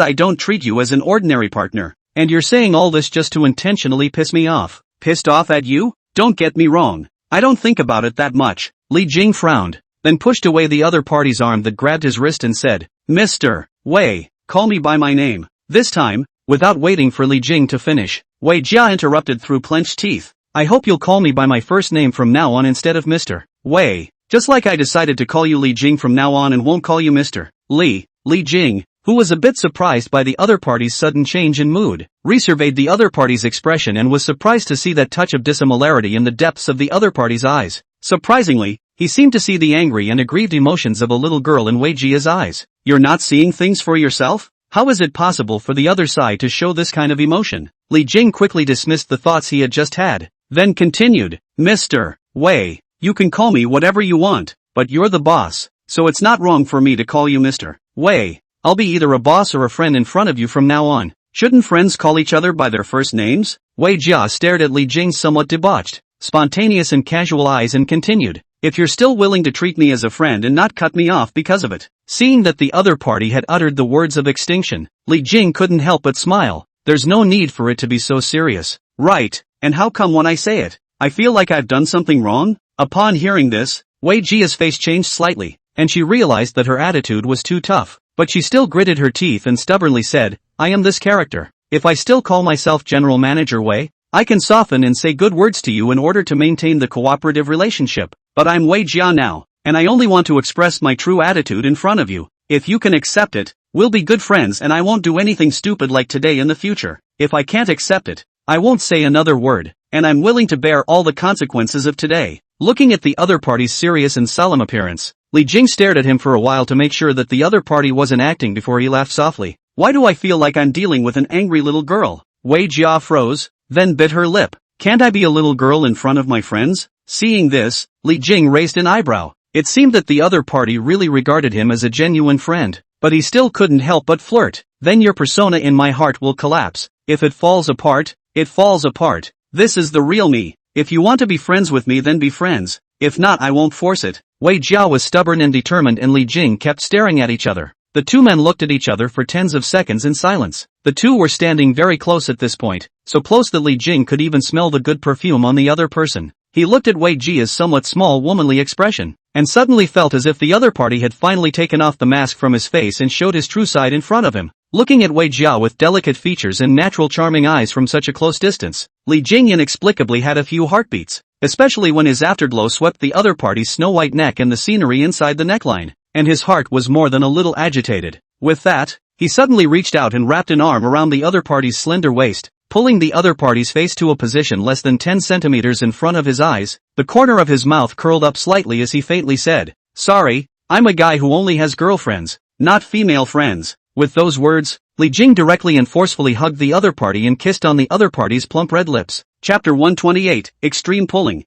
I don't treat you as an ordinary partner. And you're saying all this just to intentionally piss me off. Pissed off at you? Don't get me wrong. I don't think about it that much. Li Jing frowned, then pushed away the other party's arm that grabbed his wrist and said, Mr. Wei, call me by my name. This time, without waiting for Li Jing to finish, Wei Jia interrupted through clenched teeth. I hope you'll call me by my first name from now on instead of Mr. Wei. Just like I decided to call you Li Jing from now on and won't call you Mr. Li Jing, who was a bit surprised by the other party's sudden change in mood, resurveyed the other party's expression and was surprised to see that touch of dissimilarity in the depths of the other party's eyes. Surprisingly, he seemed to see the angry and aggrieved emotions of a little girl in Wei Jia's eyes. You're not seeing things for yourself? How is it possible for the other side to show this kind of emotion? Li Jing quickly dismissed the thoughts he had just had, then continued, Mr. Wei, you can call me whatever you want, but you're the boss, so it's not wrong for me to call you Mr. Wei. I'll be either a boss or a friend in front of you from now on. Shouldn't friends call each other by their first names? Wei Jia stared at Li Jing's somewhat debauched, spontaneous and casual eyes and continued, if you're still willing to treat me as a friend and not cut me off because of it. Seeing that the other party had uttered the words of extinction, Li Jing couldn't help but smile. There's no need for it to be so serious. Right, and how come when I say it, I feel like I've done something wrong? Upon hearing this, Wei Jia's face changed slightly, and she realized that her attitude was too tough. But she still gritted her teeth and stubbornly said, I am this character. If I still call myself General Manager Wei, I can soften and say good words to you in order to maintain the cooperative relationship. But I'm Wei Jia now, and I only want to express my true attitude in front of you. If you can accept it, we'll be good friends and I won't do anything stupid like today in the future. If I can't accept it, I won't say another word, and I'm willing to bear all the consequences of today. Looking at the other party's serious and solemn appearance, Li Jing stared at him for a while to make sure that the other party wasn't acting before he laughed softly. Why do I feel like I'm dealing with an angry little girl? Wei Jia froze, then bit her lip. Can't I be a little girl in front of my friends? Seeing this, Li Jing raised an eyebrow. It seemed that the other party really regarded him as a genuine friend, but he still couldn't help but flirt. Then your persona in my heart will collapse. If it falls apart, it falls apart. This is the real me. If you want to be friends with me then be friends. If not I won't force it. Wei Jia was stubborn and determined and Li Jing kept staring at each other. The two men looked at each other for tens of seconds in silence. The two were standing very close at this point, so close that Li Jing could even smell the good perfume on the other person. He looked at Wei Jia's somewhat small womanly expression, and suddenly felt as if the other party had finally taken off the mask from his face and showed his true side in front of him. Looking at Wei Jia with delicate features and natural charming eyes from such a close distance, Li Jing inexplicably had a few heartbeats, especially when his afterglow swept the other party's snow-white neck and the scenery inside the neckline, and his heart was more than a little agitated. With that, he suddenly reached out and wrapped an arm around the other party's slender waist, pulling the other party's face to a position less than 10 centimeters in front of his eyes. The corner of his mouth curled up slightly as he faintly said, Sorry, I'm a guy who only has girlfriends, not female friends. With those words, Li Jing directly and forcefully hugged the other party and kissed on the other party's plump red lips. Chapter 128, Extreme Pulling.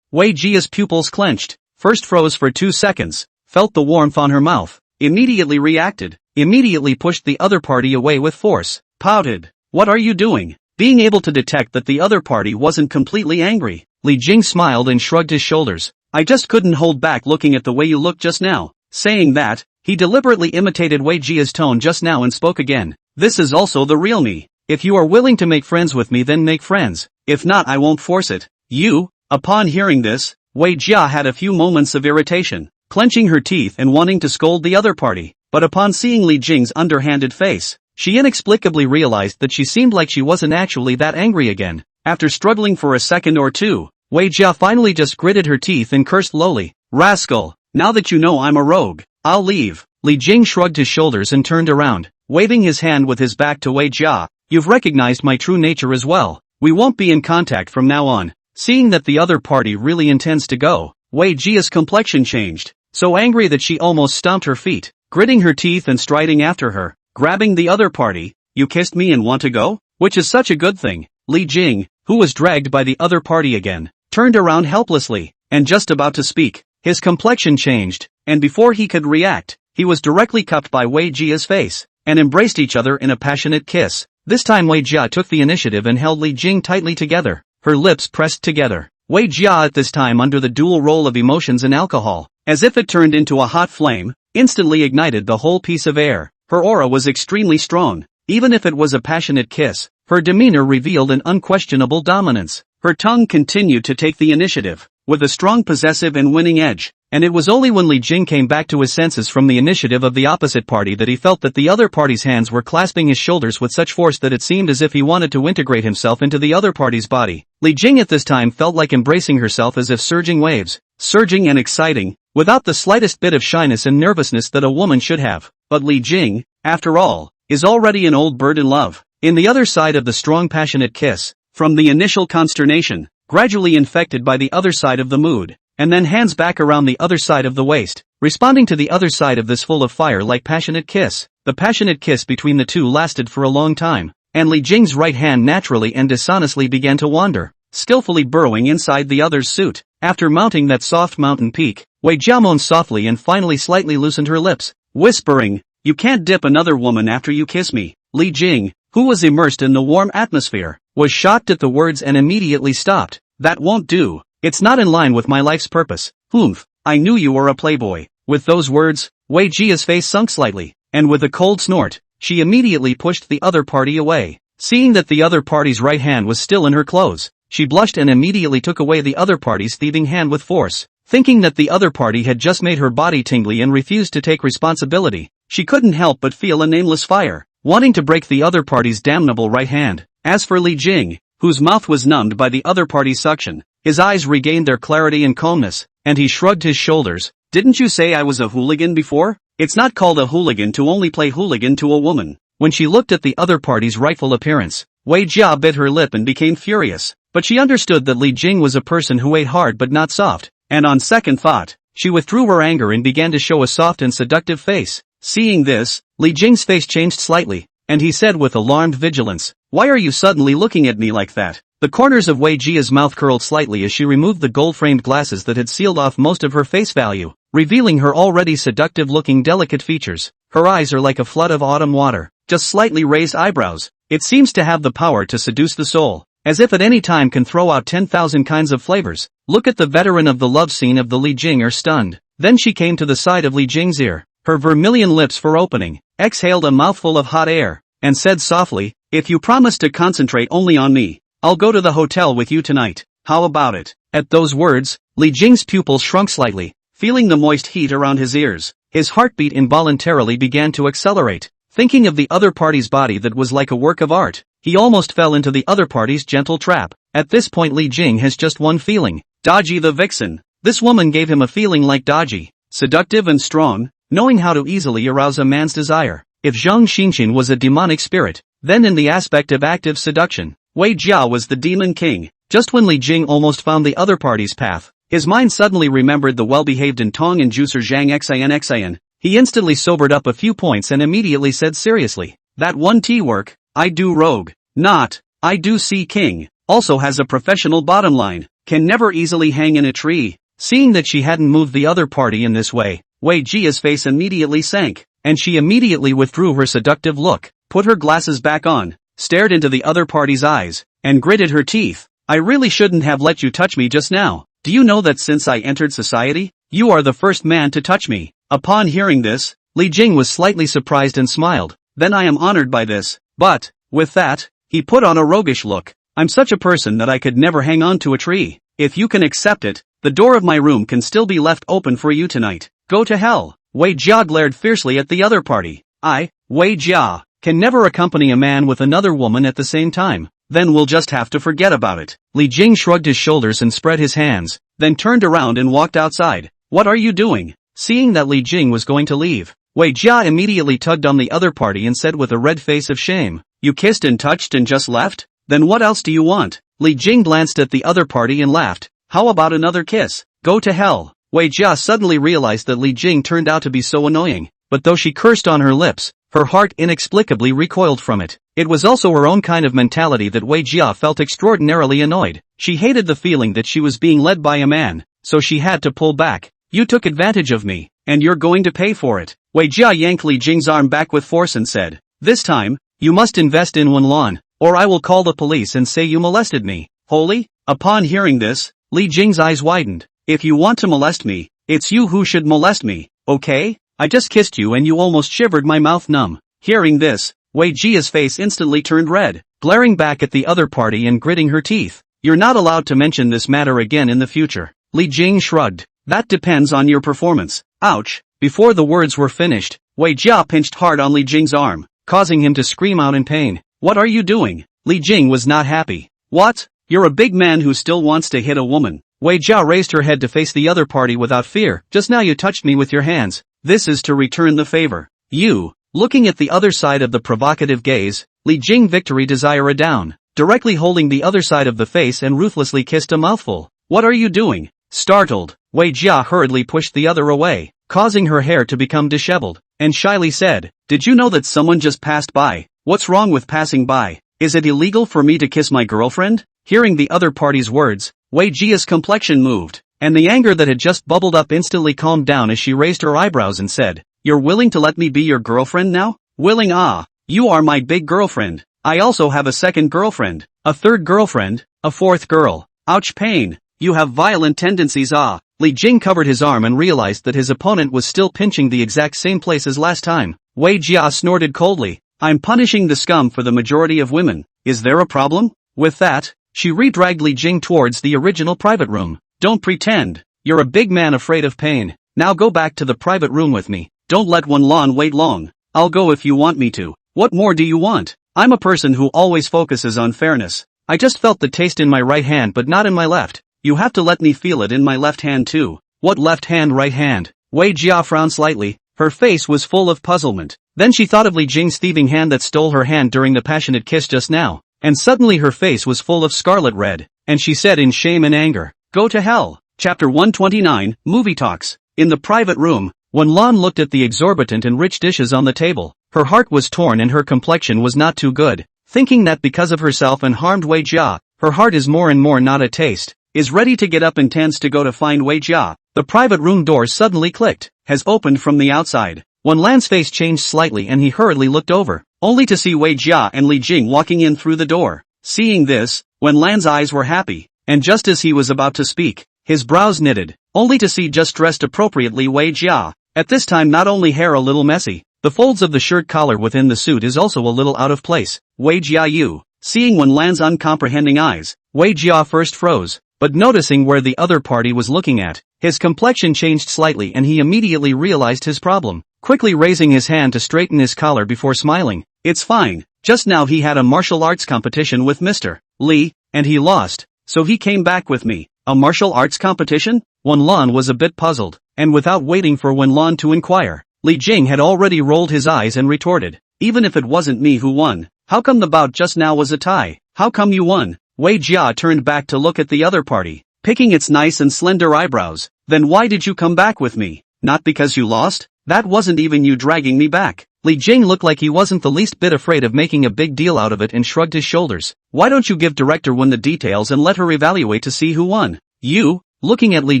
Wei Jia's pupils clenched, first froze for 2 seconds, felt the warmth on her mouth, immediately reacted, immediately pushed the other party away with force, pouted. What are you doing? Being able to detect that the other party wasn't completely angry, Li Jing smiled and shrugged his shoulders. I just couldn't hold back looking at the way you looked just now. Saying that, he deliberately imitated Wei Jia's tone just now and spoke again. This is also the real me. If you are willing to make friends with me then make friends. If not I won't force it. You? Upon hearing this, Wei Jia had a few moments of irritation, clenching her teeth and wanting to scold the other party. But upon seeing Li Jing's underhanded face, she inexplicably realized that she seemed like she wasn't actually that angry again. After struggling for a second or two, Wei Jia finally just gritted her teeth and cursed lowly. Rascal, now that you know I'm a rogue, I'll leave. Li Jing shrugged his shoulders and turned around, waving his hand with his back to Wei Jia. You've recognized my true nature as well. We won't be in contact from now on. Seeing that the other party really intends to go, Wei Jia's complexion changed, so angry that she almost stomped her feet, gritting her teeth and striding after her, grabbing the other party. You kissed me and want to go? Which is such a good thing. Li Jing, who was dragged by the other party again, turned around helplessly, and just about to speak, his complexion changed, and before he could react, he was directly cupped by Wei Jia's face, and embraced each other in a passionate kiss. This time Wei Jia took the initiative and held Li Jing tightly together, her lips pressed together. Wei Jia at this time under the dual role of emotions and alcohol, as if it turned into a hot flame, instantly ignited the whole piece of air. Her aura was extremely strong. Even if it was a passionate kiss, Her demeanor revealed an unquestionable dominance. Her tongue continued to take the initiative, with a strong possessive and winning edge, and it was only when Li Jing came back to his senses from the initiative of the opposite party that he felt that the other party's hands were clasping his shoulders with such force that it seemed as if he wanted to integrate himself into the other party's body. Li Jing at this time felt like embracing herself as if surging waves, surging and exciting, without the slightest bit of shyness and nervousness that a woman should have. But Li Jing, after all, is already an old bird in love. In the other side of the strong passionate kiss, from the initial consternation, gradually infected by the other side of the mood, and then hands back around the other side of the waist, responding to the other side of this full of fire like passionate kiss. The passionate kiss between the two lasted for a long time, and Li Jing's right hand naturally and dishonestly began to wander, skillfully burrowing inside the other's suit. After mounting that soft mountain peak, Wei Jia moaned softly and finally slightly loosened her lips, whispering, "You can't dip another woman after you kiss me." Li Jing, who was immersed in the warm atmosphere, was shocked at the words and immediately stopped. "That won't do. It's not in line with my life's purpose." "Humph, I knew you were a playboy." With those words, Wei Jia's face sunk slightly, and with a cold snort, she immediately pushed the other party away. Seeing that the other party's right hand was still in her clothes, she blushed and immediately took away the other party's thieving hand with force. Thinking that the other party had just made her body tingly and refused to take responsibility, she couldn't help but feel a nameless fire, wanting to break the other party's damnable right hand. As for Li Jing, whose mouth was numbed by the other party's suction, his eyes regained their clarity and calmness, and he shrugged his shoulders. "Didn't you say I was a hooligan before? It's not called a hooligan to only play hooligan to a woman." When she looked at the other party's rightful appearance, Wei Jia bit her lip and became furious, but she understood that Li Jing was a person who ate hard but not soft, and on second thought, she withdrew her anger and began to show a soft and seductive face. Seeing this, Li Jing's face changed slightly, and he said with alarmed vigilance, "Why are you suddenly looking at me like that?" The corners of Wei Jia's mouth curled slightly as she removed the gold-framed glasses that had sealed off most of her face value, revealing her already seductive-looking delicate features. Her eyes are like a flood of autumn water, just slightly raised eyebrows. It seems to have the power to seduce the soul, as if at any time can throw out 10,000 kinds of flavors. Look at the veteran of the love scene of the Li Jing are stunned. Then she came to the side of Li Jing's ear, her vermilion lips for opening, exhaled a mouthful of hot air, and said softly, "If you promise to concentrate only on me, I'll go to the hotel with you tonight. How about it?" At those words, Li Jing's pupils shrunk slightly, feeling the moist heat around his ears. His heartbeat involuntarily began to accelerate. Thinking of the other party's body that was like a work of art, he almost fell into the other party's gentle trap. At this point Li Jing has just one feeling, Dodgy the vixen. This woman gave him a feeling like Dodgy, seductive and strong, knowing how to easily arouse a man's desire. If Zhang Xinxin was a demonic spirit, then in the aspect of active seduction, Wei Jia was the demon king. Just when Li Jing almost found the other party's path, his mind suddenly remembered the well-behaved and Tong and juicer Zhang Xian. He instantly sobered up a few points and immediately said seriously, "That one T work, I do rogue, not, I do see king, also has a professional bottom line, can never easily hang in a tree." Seeing that she hadn't moved the other party in this way, Wei Jia's face immediately sank, and she immediately withdrew her seductive look, put her glasses back on, stared into the other party's eyes, and gritted her teeth. "I really shouldn't have let you touch me just now. Do you know that since I entered society, you are the first man to touch me?" Upon hearing this, Li Jing was slightly surprised and smiled. "Then I am honored by this, but," with that, he put on a roguish look, "I'm such a person that I could never hang on to a tree. If you can accept it, the door of my room can still be left open for you tonight. Go to hell." Wei Jia glared fiercely at the other party. "I, Wei Jia, can never accompany a man with another woman at the same time. Then we'll just have to forget about it." Li Jing shrugged his shoulders and spread his hands, then turned around and walked outside. "What are you doing?" Seeing that Li Jing was going to leave, Wei Jia immediately tugged on the other party and said with a red face of shame, "You kissed and touched and just left? Then what else do you want?" Li Jing glanced at the other party and laughed. "How about another kiss? Go to hell." Wei Jia suddenly realized that Li Jing turned out to be so annoying, but though she cursed on her lips, her heart inexplicably recoiled from it. It was also her own kind of mentality that Wei Jia felt extraordinarily annoyed. She hated the feeling that she was being led by a man, so she had to pull back. "You took advantage of me, and you're going to pay for it." Wei Jia yanked Li Jing's arm back with force and said, "This time, you must invest in Wenlan, or I will call the police and say you molested me." "Holy?" Upon hearing this, Li Jing's eyes widened. "If you want to molest me, it's you who should molest me, okay? I just kissed you and you almost shivered my mouth numb." Hearing this, Wei Jia's face instantly turned red. glaring back at the other party and gritting her teeth. You're not allowed to mention this matter again in the future. Li Jing shrugged. That depends on your performance. Ouch. Before the words were finished, Wei Jia pinched hard on Li Jing's arm, causing him to scream out in pain. What are you doing? Li Jing was not happy. What? You're a big man who still wants to hit a woman. Wei Jia raised her head to face the other party without fear. Just now you touched me with your hands. This is to return the favor. You. Looking at the other side of the provocative gaze, Li Jing victory desire a down, directly holding the other side of the face and ruthlessly kissed a mouthful. What are you doing? Startled, Wei Jia hurriedly pushed the other away, causing her hair to become disheveled, and shyly said, Did you know that someone just passed by? What's wrong with passing by? Is it illegal for me to kiss my girlfriend? Hearing the other party's words, Wei Jia's complexion moved, and the anger that had just bubbled up instantly calmed down as she raised her eyebrows and said, You're willing to let me be your girlfriend now? Willing? Ah, you are my big girlfriend. I also have a second girlfriend, a third girlfriend, a fourth girl. Ouch, pain. You have violent tendencies. Ah. Li Jing covered his arm and realized that his opponent was still pinching the exact same place as last time. Wei Jia snorted coldly. I'm punishing the scum for the majority of women. Is there a problem? With that, she re-dragged Li Jing towards the original private room. Don't pretend. You're a big man afraid of pain. Now go back to the private room with me. Don't let Wenlan wait long. I'll go if you want me to. What more do you want? I'm a person who always focuses on fairness. I just felt the taste in my right hand but not in my left. You have to let me feel it in my left hand too. What left hand, right hand? Wei Jia frowned slightly. Her face was full of puzzlement. Then she thought of Li Jing's thieving hand that stole her hand during the passionate kiss just now. And suddenly her face was full of scarlet red, and she said in shame and anger, Go to hell. Chapter 129, Movie Talks. In the private room, Wenlan looked at the exorbitant and rich dishes on the table. Her heart was torn and her complexion was not too good. Thinking that because of herself and harmed Wei Jia, her heart is more and more not a taste, is ready to get up and tends to go to find Wei Jia. The private room door suddenly clicked, has opened from the outside. Wenlan's face changed slightly and he hurriedly looked over, only to see Wei Jia and Li Jing walking in through the door. Seeing this, Wenlan's eyes were happy, and just as he was about to speak, his brows knitted, only to see just dressed appropriately Wei Jia. At this time not only hair a little messy, the folds of the shirt collar within the suit is also a little out of place. Wei Jia you. Seeing Wenlan's uncomprehending eyes, Wei Jia first froze, but noticing where the other party was looking at, his complexion changed slightly and he immediately realized his problem, quickly raising his hand to straighten his collar before smiling. It's fine, just now he had a martial arts competition with Mr. Li, and he lost, so he came back with me. A martial arts competition? Wenlan was a bit puzzled, and without waiting for Wenlan to inquire, Li Jing had already rolled his eyes and retorted, Even if it wasn't me who won, how come the bout just now was a tie? How come you won? Wei Jia turned back to look at the other party, picking its nice and slender eyebrows. Then why did you come back with me? Not because you lost? That wasn't even you dragging me back. Li Jing looked like he wasn't the least bit afraid of making a big deal out of it and shrugged his shoulders. Why don't you give Director Wen the details and let her evaluate to see who won? You? Looking at Li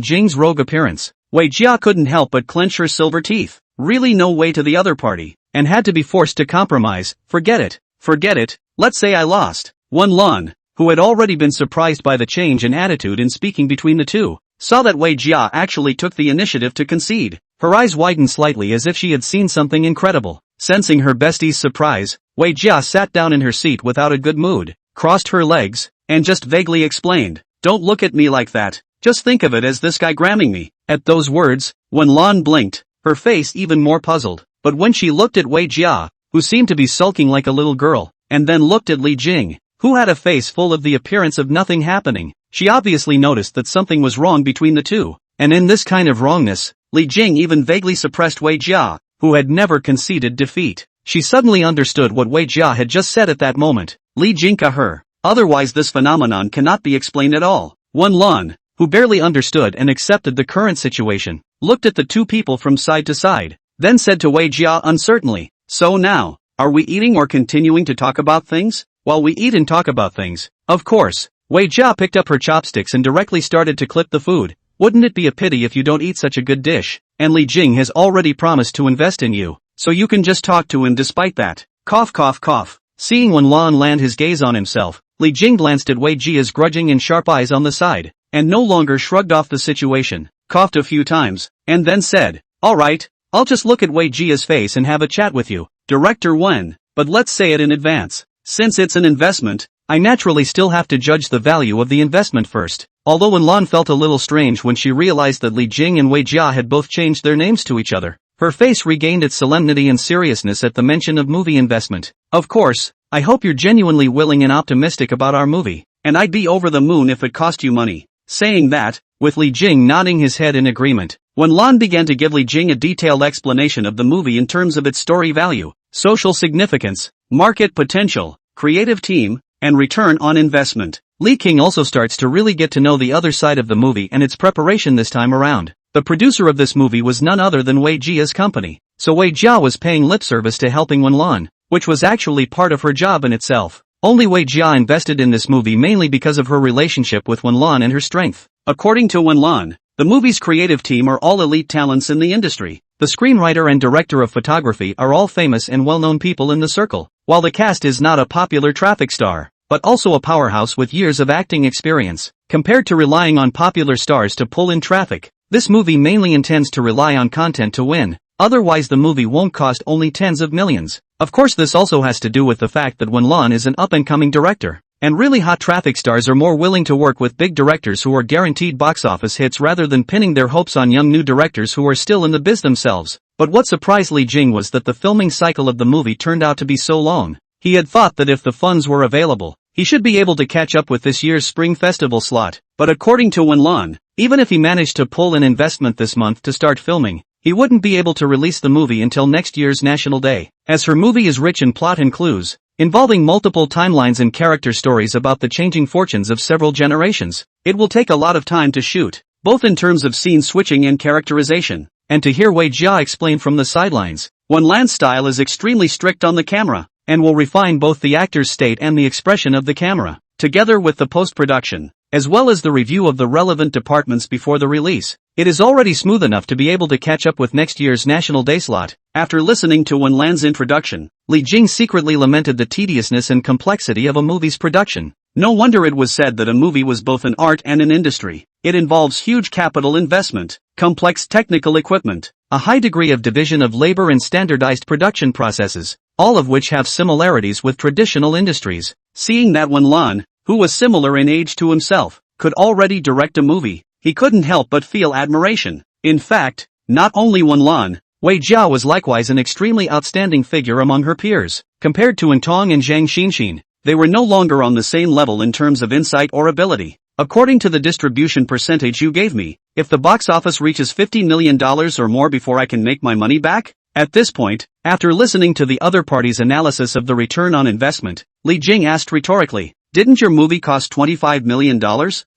Jing's rogue appearance, Wei Jia couldn't help but clench her silver teeth. Really no way to the other party, and had to be forced to compromise. Forget it. Forget it. Let's say I lost. Wenlan, who had already been surprised by the change in attitude in speaking between the two, saw that Wei Jia actually took the initiative to concede. Her eyes widened slightly as if she had seen something incredible. Sensing her bestie's surprise, Wei Jia sat down in her seat without a good mood, crossed her legs, and just vaguely explained, Don't look at me like that. Just think of it as this guy gramming me. At those words, Wenlan blinked, her face even more puzzled. But when she looked at Wei Jia, who seemed to be sulking like a little girl, and then looked at Li Jing, who had a face full of the appearance of nothing happening, she obviously noticed that something was wrong between the two. And in this kind of wrongness, Li Jing even vaguely suppressed Wei Jia, who had never conceded defeat. She suddenly understood what Wei Jia had just said at that moment. Li Jingka her. Otherwise this phenomenon cannot be explained at all. Wenlan, who barely understood and accepted the current situation, looked at the two people from side to side, then said to Wei Jia uncertainly, So now, are we eating or continuing to talk about things? While we eat and talk about things, of course. Wei Jia picked up her chopsticks and directly started to clip the food. Wouldn't it be a pity if you don't eat such a good dish? And Li Jing has already promised to invest in you, so you can just talk to him despite that. Cough cough cough. Seeing Wenlan land his gaze on himself, Li Jing glanced at Wei Jia's grudging and sharp eyes on the side, and no longer shrugged off the situation, coughed a few times, and then said, Alright, I'll just look at Wei Jia's face and have a chat with you, Director Wen, but let's say it in advance. Since it's an investment, I naturally still have to judge the value of the investment first. Although Wenlan felt a little strange when she realized that Li Jing and Wei Jia had both changed their names to each other. Her face regained its solemnity and seriousness at the mention of movie investment. Of course, I hope you're genuinely willing and optimistic about our movie, and I'd be over the moon if it cost you money. Saying that, with Li Jing nodding his head in agreement, Wenlan began to give Li Jing a detailed explanation of the movie in terms of its story value, social significance, market potential, creative team, and return on investment. Li King also starts to really get to know the other side of the movie and its preparation this time around. The producer of this movie was none other than Wei Jia's company, so Wei Jia was paying lip service to helping Wenlan, which was actually part of her job in itself. Only Wei Jia invested in this movie mainly because of her relationship with Wenlan and her strength. According to Wenlan, the movie's creative team are all elite talents in the industry. The screenwriter and director of photography are all famous and well-known people in the circle, while the cast is not a popular traffic star, but also a powerhouse with years of acting experience. Compared to relying on popular stars to pull in traffic, this movie mainly intends to rely on content to win, otherwise the movie won't cost only tens of millions. Of course this also has to do with the fact that Wenlan is an up-and-coming director, and really hot traffic stars are more willing to work with big directors who are guaranteed box office hits rather than pinning their hopes on young new directors who are still in the biz themselves. But what surprised Li Jing was that the filming cycle of the movie turned out to be so long. He had thought that if the funds were available, he should be able to catch up with this year's Spring Festival slot. But according to Wenlan, even if he managed to pull an investment this month to start filming, he wouldn't be able to release the movie until next year's National Day. As her movie is rich in plot and clues, involving multiple timelines and character stories about the changing fortunes of several generations, it will take a lot of time to shoot, both in terms of scene switching and characterization. And to hear Wei Jia explain from the sidelines, Wenlan's style is extremely strict on the camera, and will refine both the actor's state and the expression of the camera, together with the post-production, as well as the review of the relevant departments before the release. It is already smooth enough to be able to catch up with next year's National Day slot. After listening to Wenlan's introduction, Li Jing secretly lamented the tediousness and complexity of a movie's production. No wonder it was said that a movie was both an art and an industry. It involves huge capital investment, complex technical equipment, a high degree of division of labor and standardized production processes, all of which have similarities with traditional industries. Seeing that Wenlan, who was similar in age to himself, could already direct a movie, he couldn't help but feel admiration. In fact, not only Wenlan, Wei Jia was likewise an extremely outstanding figure among her peers. Compared to Entong and Zhang Xinxin, they were no longer on the same level in terms of insight or ability. According to the distribution percentage you gave me, if the box office reaches $50 million or more before I can make my money back? At this point, after listening to the other party's analysis of the return on investment, Li Jing asked rhetorically, "Didn't your movie cost $25 million?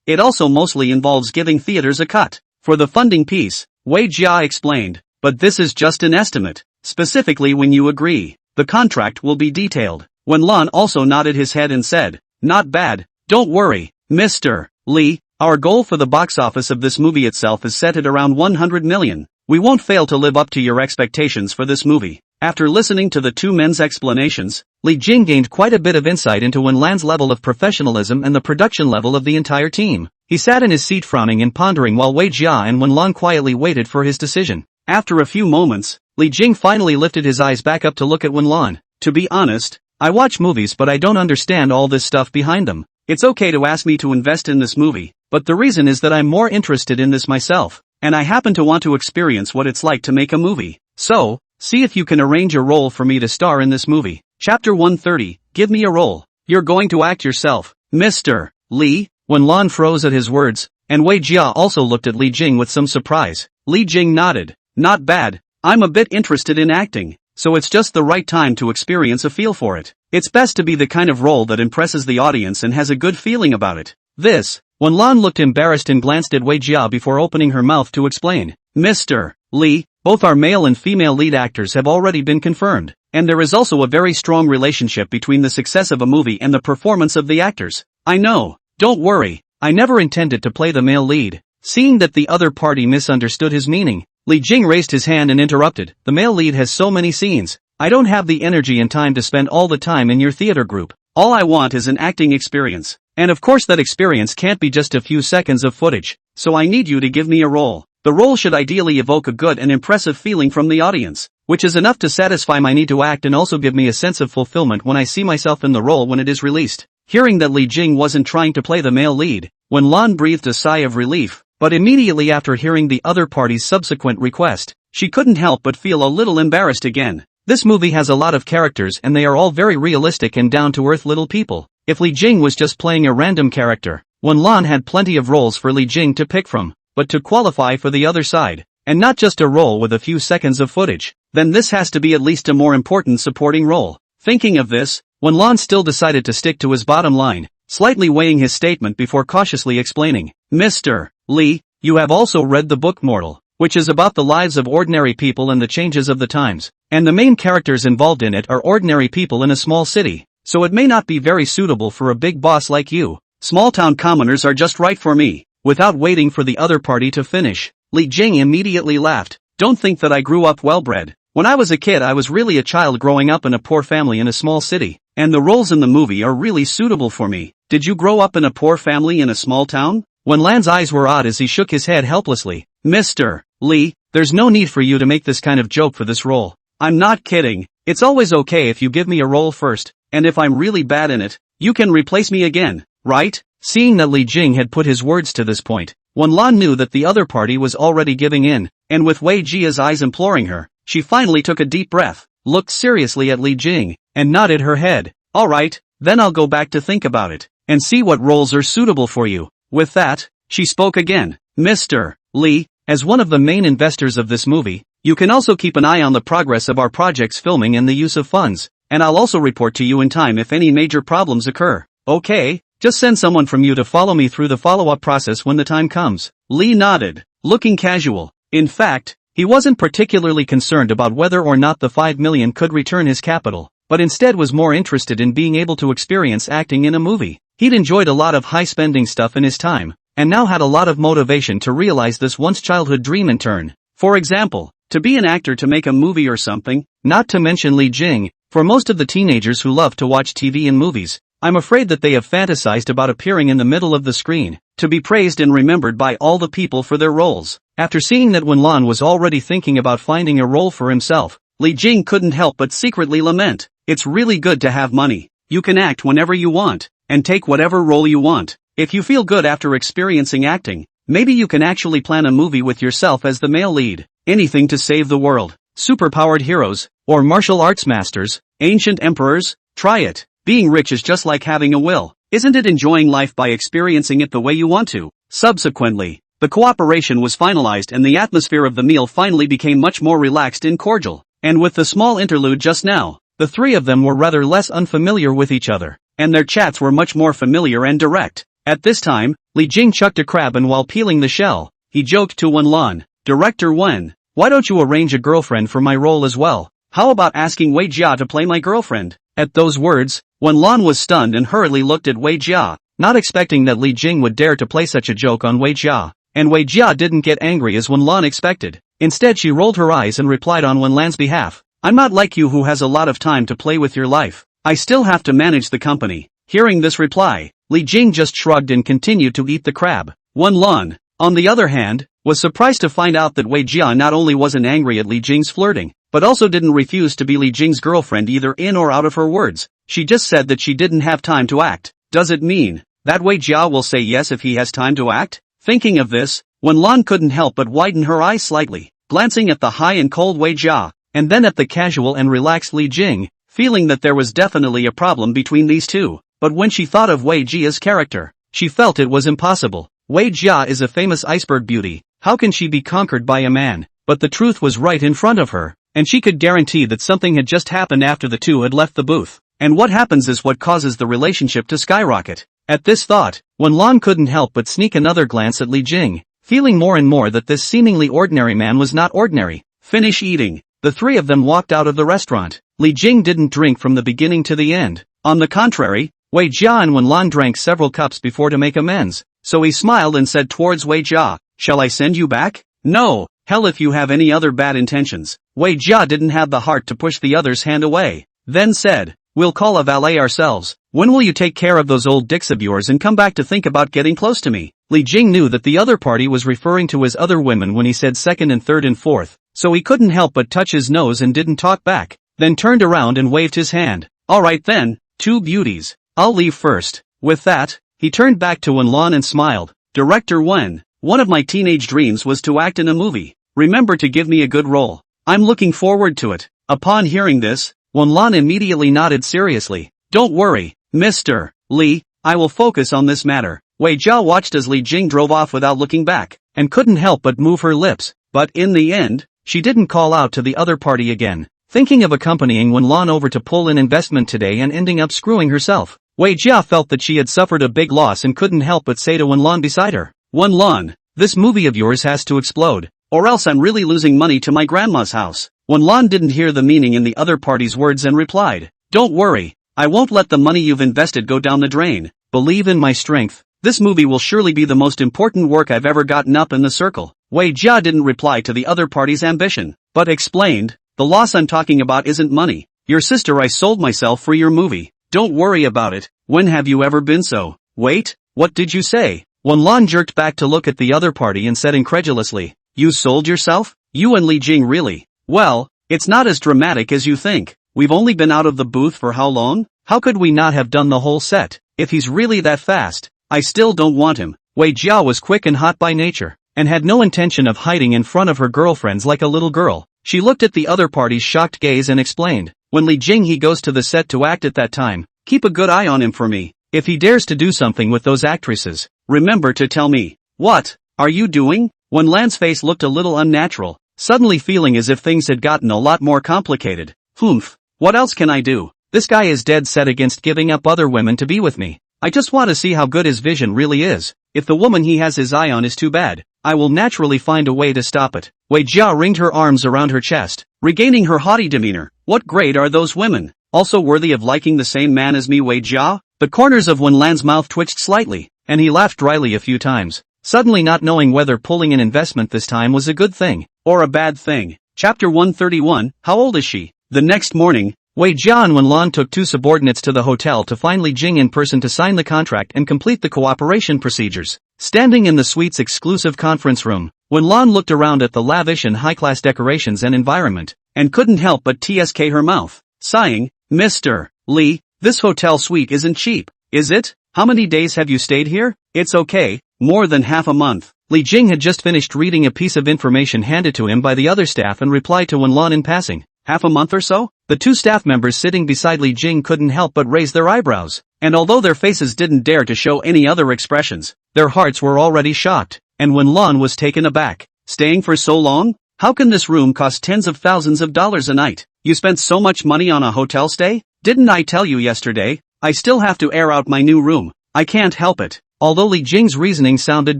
It also mostly involves giving theaters a cut." For the funding piece, Wei Jia explained, "But this is just an estimate. Specifically when you agree, the contract will be detailed." Wenlan also nodded his head and said, "Not bad, don't worry, Mr. Li, our goal for the box office of this movie itself is set at around 100 million. We won't fail to live up to your expectations for this movie." After listening to the two men's explanations, Li Jing gained quite a bit of insight into Wenlan's level of professionalism and the production level of the entire team. He sat in his seat frowning and pondering while Wei Jia and Wenlan quietly waited for his decision. After a few moments, Li Jing finally lifted his eyes back up to look at Wenlan. "To be honest, I watch movies but I don't understand all this stuff behind them. It's okay to ask me to invest in this movie, but the reason is that I'm more interested in this myself, and I happen to want to experience what it's like to make a movie. So, see if you can arrange a role for me to star in this movie." Chapter 130, Give me a role. "You're going to act yourself, Mr. Li?" Wenlan froze at his words, and Wei Jia also looked at Li Jing with some surprise. Li Jing nodded. "Not bad, I'm a bit interested in acting, so it's just the right time to experience a feel for it. It's best to be the kind of role that impresses the audience and has a good feeling about it." This, Wenlan looked embarrassed and glanced at Wei Jia before opening her mouth to explain. "Mr. Li, both our male and female lead actors have already been confirmed, and there is also a very strong relationship between the success of a movie and the performance of the actors. I know, don't worry, I never intended to play the male lead." Seeing that the other party misunderstood his meaning, Li Jing raised his hand and interrupted. "The male lead has so many scenes. I don't have the energy and time to spend all the time in your theater group. All I want is an acting experience. And of course that experience can't be just a few seconds of footage, so I need you to give me a role. The role should ideally evoke a good and impressive feeling from the audience." which is enough to satisfy my need to act and also give me a sense of fulfillment when I see myself in the role when it is released. Hearing that Li Jing wasn't trying to play the male lead, Wenlan breathed a sigh of relief, but immediately after hearing the other party's subsequent request, she couldn't help but feel a little embarrassed again. This movie has a lot of characters and they are all very realistic and down-to-earth little people. If Li Jing was just playing a random character, Wenlan had plenty of roles for Li Jing to pick from, but to qualify for the other side, and not just a role with a few seconds of footage, then this has to be at least a more important supporting role. Thinking of this, Wenlan still decided to stick to his bottom line, slightly weighing his statement before cautiously explaining, Mr. Li, you have also read the book Mortal, which is about the lives of ordinary people and the changes of the times, and the main characters involved in it are ordinary people in a small city, so it may not be very suitable for a big boss like you. Small-town commoners are just right for me. Without waiting for the other party to finish, Li Jing immediately laughed. Don't think that I grew up well-bred. When I was a kid I was really a child growing up in a poor family in a small city, and the roles in the movie are really suitable for me. Did you grow up in a poor family in a small town? Wenlan's eyes were odd as he shook his head helplessly. Mr. Li, there's no need for you to make this kind of joke for this role. I'm not kidding. It's always okay if you give me a role first, and if I'm really bad in it, you can replace me again, right? Seeing that Li Jing had put his words to this point, Wenlan knew that the other party was already giving in, and with Wei Jia's eyes imploring her, she finally took a deep breath, looked seriously at Li Jing, and nodded her head. Alright, then I'll go back to think about it, and see what roles are suitable for you. With that, she spoke again. Mr. Li, as one of the main investors of this movie, you can also keep an eye on the progress of our project's filming and the use of funds, and I'll also report to you in time if any major problems occur. Okay, just send someone from you to follow me through the follow-up process when the time comes. Li nodded, looking casual. In fact, he wasn't particularly concerned about whether or not the 5 million could return his capital, but instead was more interested in being able to experience acting in a movie. He'd enjoyed a lot of high-spending stuff in his time, and now had a lot of motivation to realize this once childhood dream in turn. For example, to be an actor to make a movie or something, not to mention Li Jing. For most of the teenagers who love to watch TV and movies, I'm afraid that they have fantasized about appearing in the middle of the screen, to be praised and remembered by all the people for their roles. After seeing that Wenlan was already thinking about finding a role for himself, Li Jing couldn't help but secretly lament. It's really good to have money. You can act whenever you want, and take whatever role you want. If you feel good after experiencing acting, maybe you can actually plan a movie with yourself as the male lead. Anything to save the world. Superpowered heroes, or martial arts masters, ancient emperors, try it. Being rich is just like having a will. Isn't it enjoying life by experiencing it the way you want to? Subsequently, the cooperation was finalized and the atmosphere of the meal finally became much more relaxed and cordial. And with the small interlude just now, the three of them were rather less unfamiliar with each other, and their chats were much more familiar and direct. At this time, Li Jing chucked a crab and while peeling the shell, he joked to Wenlan, Director Wen, why don't you arrange a girlfriend for my role as well? How about asking Wei Jia to play my girlfriend? At those words, Wenlan was stunned and hurriedly looked at Wei Jia, not expecting that Li Jing would dare to play such a joke on Wei Jia. And Wei Jia didn't get angry as Wenlan expected. Instead she rolled her eyes and replied on Wenlan's behalf, I'm not like you who has a lot of time to play with your life. I still have to manage the company. Hearing this reply, Li Jing just shrugged and continued to eat the crab. Wenlan, on the other hand, was surprised to find out that Wei Jia not only wasn't angry at Li Jing's flirting, but also didn't refuse to be Li Jing's girlfriend either in or out of her words. She just said that she didn't have time to act. Does it mean that Wei Jia will say yes if he has time to act? Thinking of this, Wenlan couldn't help but widen her eyes slightly, glancing at the high and cold Wei Jia, and then at the casual and relaxed Li Jing, feeling that there was definitely a problem between these two. But when she thought of Wei Jia's character, she felt it was impossible. Wei Jia is a famous iceberg beauty. How can she be conquered by a man? But the truth was right in front of her, and she could guarantee that something had just happened after the two had left the booth. And what happens is what causes the relationship to skyrocket. At this thought, Wenlan couldn't help but sneak another glance at Li Jing, feeling more and more that this seemingly ordinary man was not ordinary. Finish eating. The three of them walked out of the restaurant. Li Jing didn't drink from the beginning to the end. On the contrary, Wei Jia and Wenlan drank several cups before to make amends, so he smiled and said towards Wei Jia, shall I send you back? No, hell if you have any other bad intentions. Wei Jia didn't have the heart to push the other's hand away, then said, we'll call a valet ourselves. When will you take care of those old dicks of yours and come back to think about getting close to me? Li Jing knew that the other party was referring to his other women when he said second and third and fourth, so he couldn't help but touch his nose and didn't talk back, then turned around and waved his hand. Alright then, two beauties. I'll leave first. With that, he turned back to Wenlan and smiled. Director Wen, one of my teenage dreams was to act in a movie. Remember to give me a good role. I'm looking forward to it. Upon hearing this, Wenlan immediately nodded seriously. Don't worry, Mr. Li, I will focus on this matter. Wei Jia watched as Li Jing drove off without looking back, and couldn't help but move her lips, but in the end, she didn't call out to the other party again, thinking of accompanying Wenlan over to pull an investment today and ending up screwing herself. Wei Jia felt that she had suffered a big loss and couldn't help but say to Wenlan beside her, Wenlan, this movie of yours has to explode, or else I'm really losing money to my grandma's house. Wenlan didn't hear the meaning in the other party's words and replied, don't worry, I won't let the money you've invested go down the drain. Believe in my strength. This movie will surely be the most important work I've ever gotten up in the circle. Wei Jia didn't reply to the other party's ambition, but explained, the loss I'm talking about isn't money. Your sister, I sold myself for your movie. Don't worry about it. When have you ever been so? Wait, what did you say? Wenlan jerked back to look at the other party and said incredulously, you sold yourself? You and Li Jing really? Well, it's not as dramatic as you think. We've only been out of the booth for how long? How could we not have done the whole set? If he's really that fast, I still don't want him. Wei Jia was quick and hot by nature, and had no intention of hiding in front of her girlfriends like a little girl. She looked at the other party's shocked gaze and explained, when Li Jing he goes to the set to act at that time, keep a good eye on him for me. If he dares to do something with those actresses, remember to tell me. What are you doing? When Lan's face looked a little unnatural, suddenly feeling as if things had gotten a lot more complicated. Humph, what else can I do? This guy is dead set against giving up other women to be with me. I just want to see how good his vision really is. If the woman he has his eye on is too bad, I will naturally find a way to stop it. Wei Jia ringed her arms around her chest, regaining her haughty demeanor. What grade are those women? Also worthy of liking the same man as me, Wei Jia? The corners of Wenlan's mouth twitched slightly, and he laughed dryly a few times, suddenly not knowing whether pulling an investment this time was a good thing, or a bad thing. Chapter 131, How old is she? The next morning, Wei Jia and Wenlan took two subordinates to the hotel to find Li Jing in person to sign the contract and complete the cooperation procedures. Standing in the suite's exclusive conference room, Wenlan looked around at the lavish and high-class decorations and environment, and couldn't help but tsk her mouth, sighing, Mr. Li, this hotel suite isn't cheap, is it? How many days have you stayed here? It's okay, more than half a month. Li Jing had just finished reading a piece of information handed to him by the other staff and replied to Wenlan in passing. Half a month or so? The two staff members sitting beside Li Jing couldn't help but raise their eyebrows, and although their faces didn't dare to show any other expressions, their hearts were already shocked, and Wenlan was taken aback. Staying for so long? How can this room cost tens of thousands of dollars a night? You spent so much money on a hotel stay? Didn't I tell you yesterday? I still have to air out my new room. I can't help it. Although Li Jing's reasoning sounded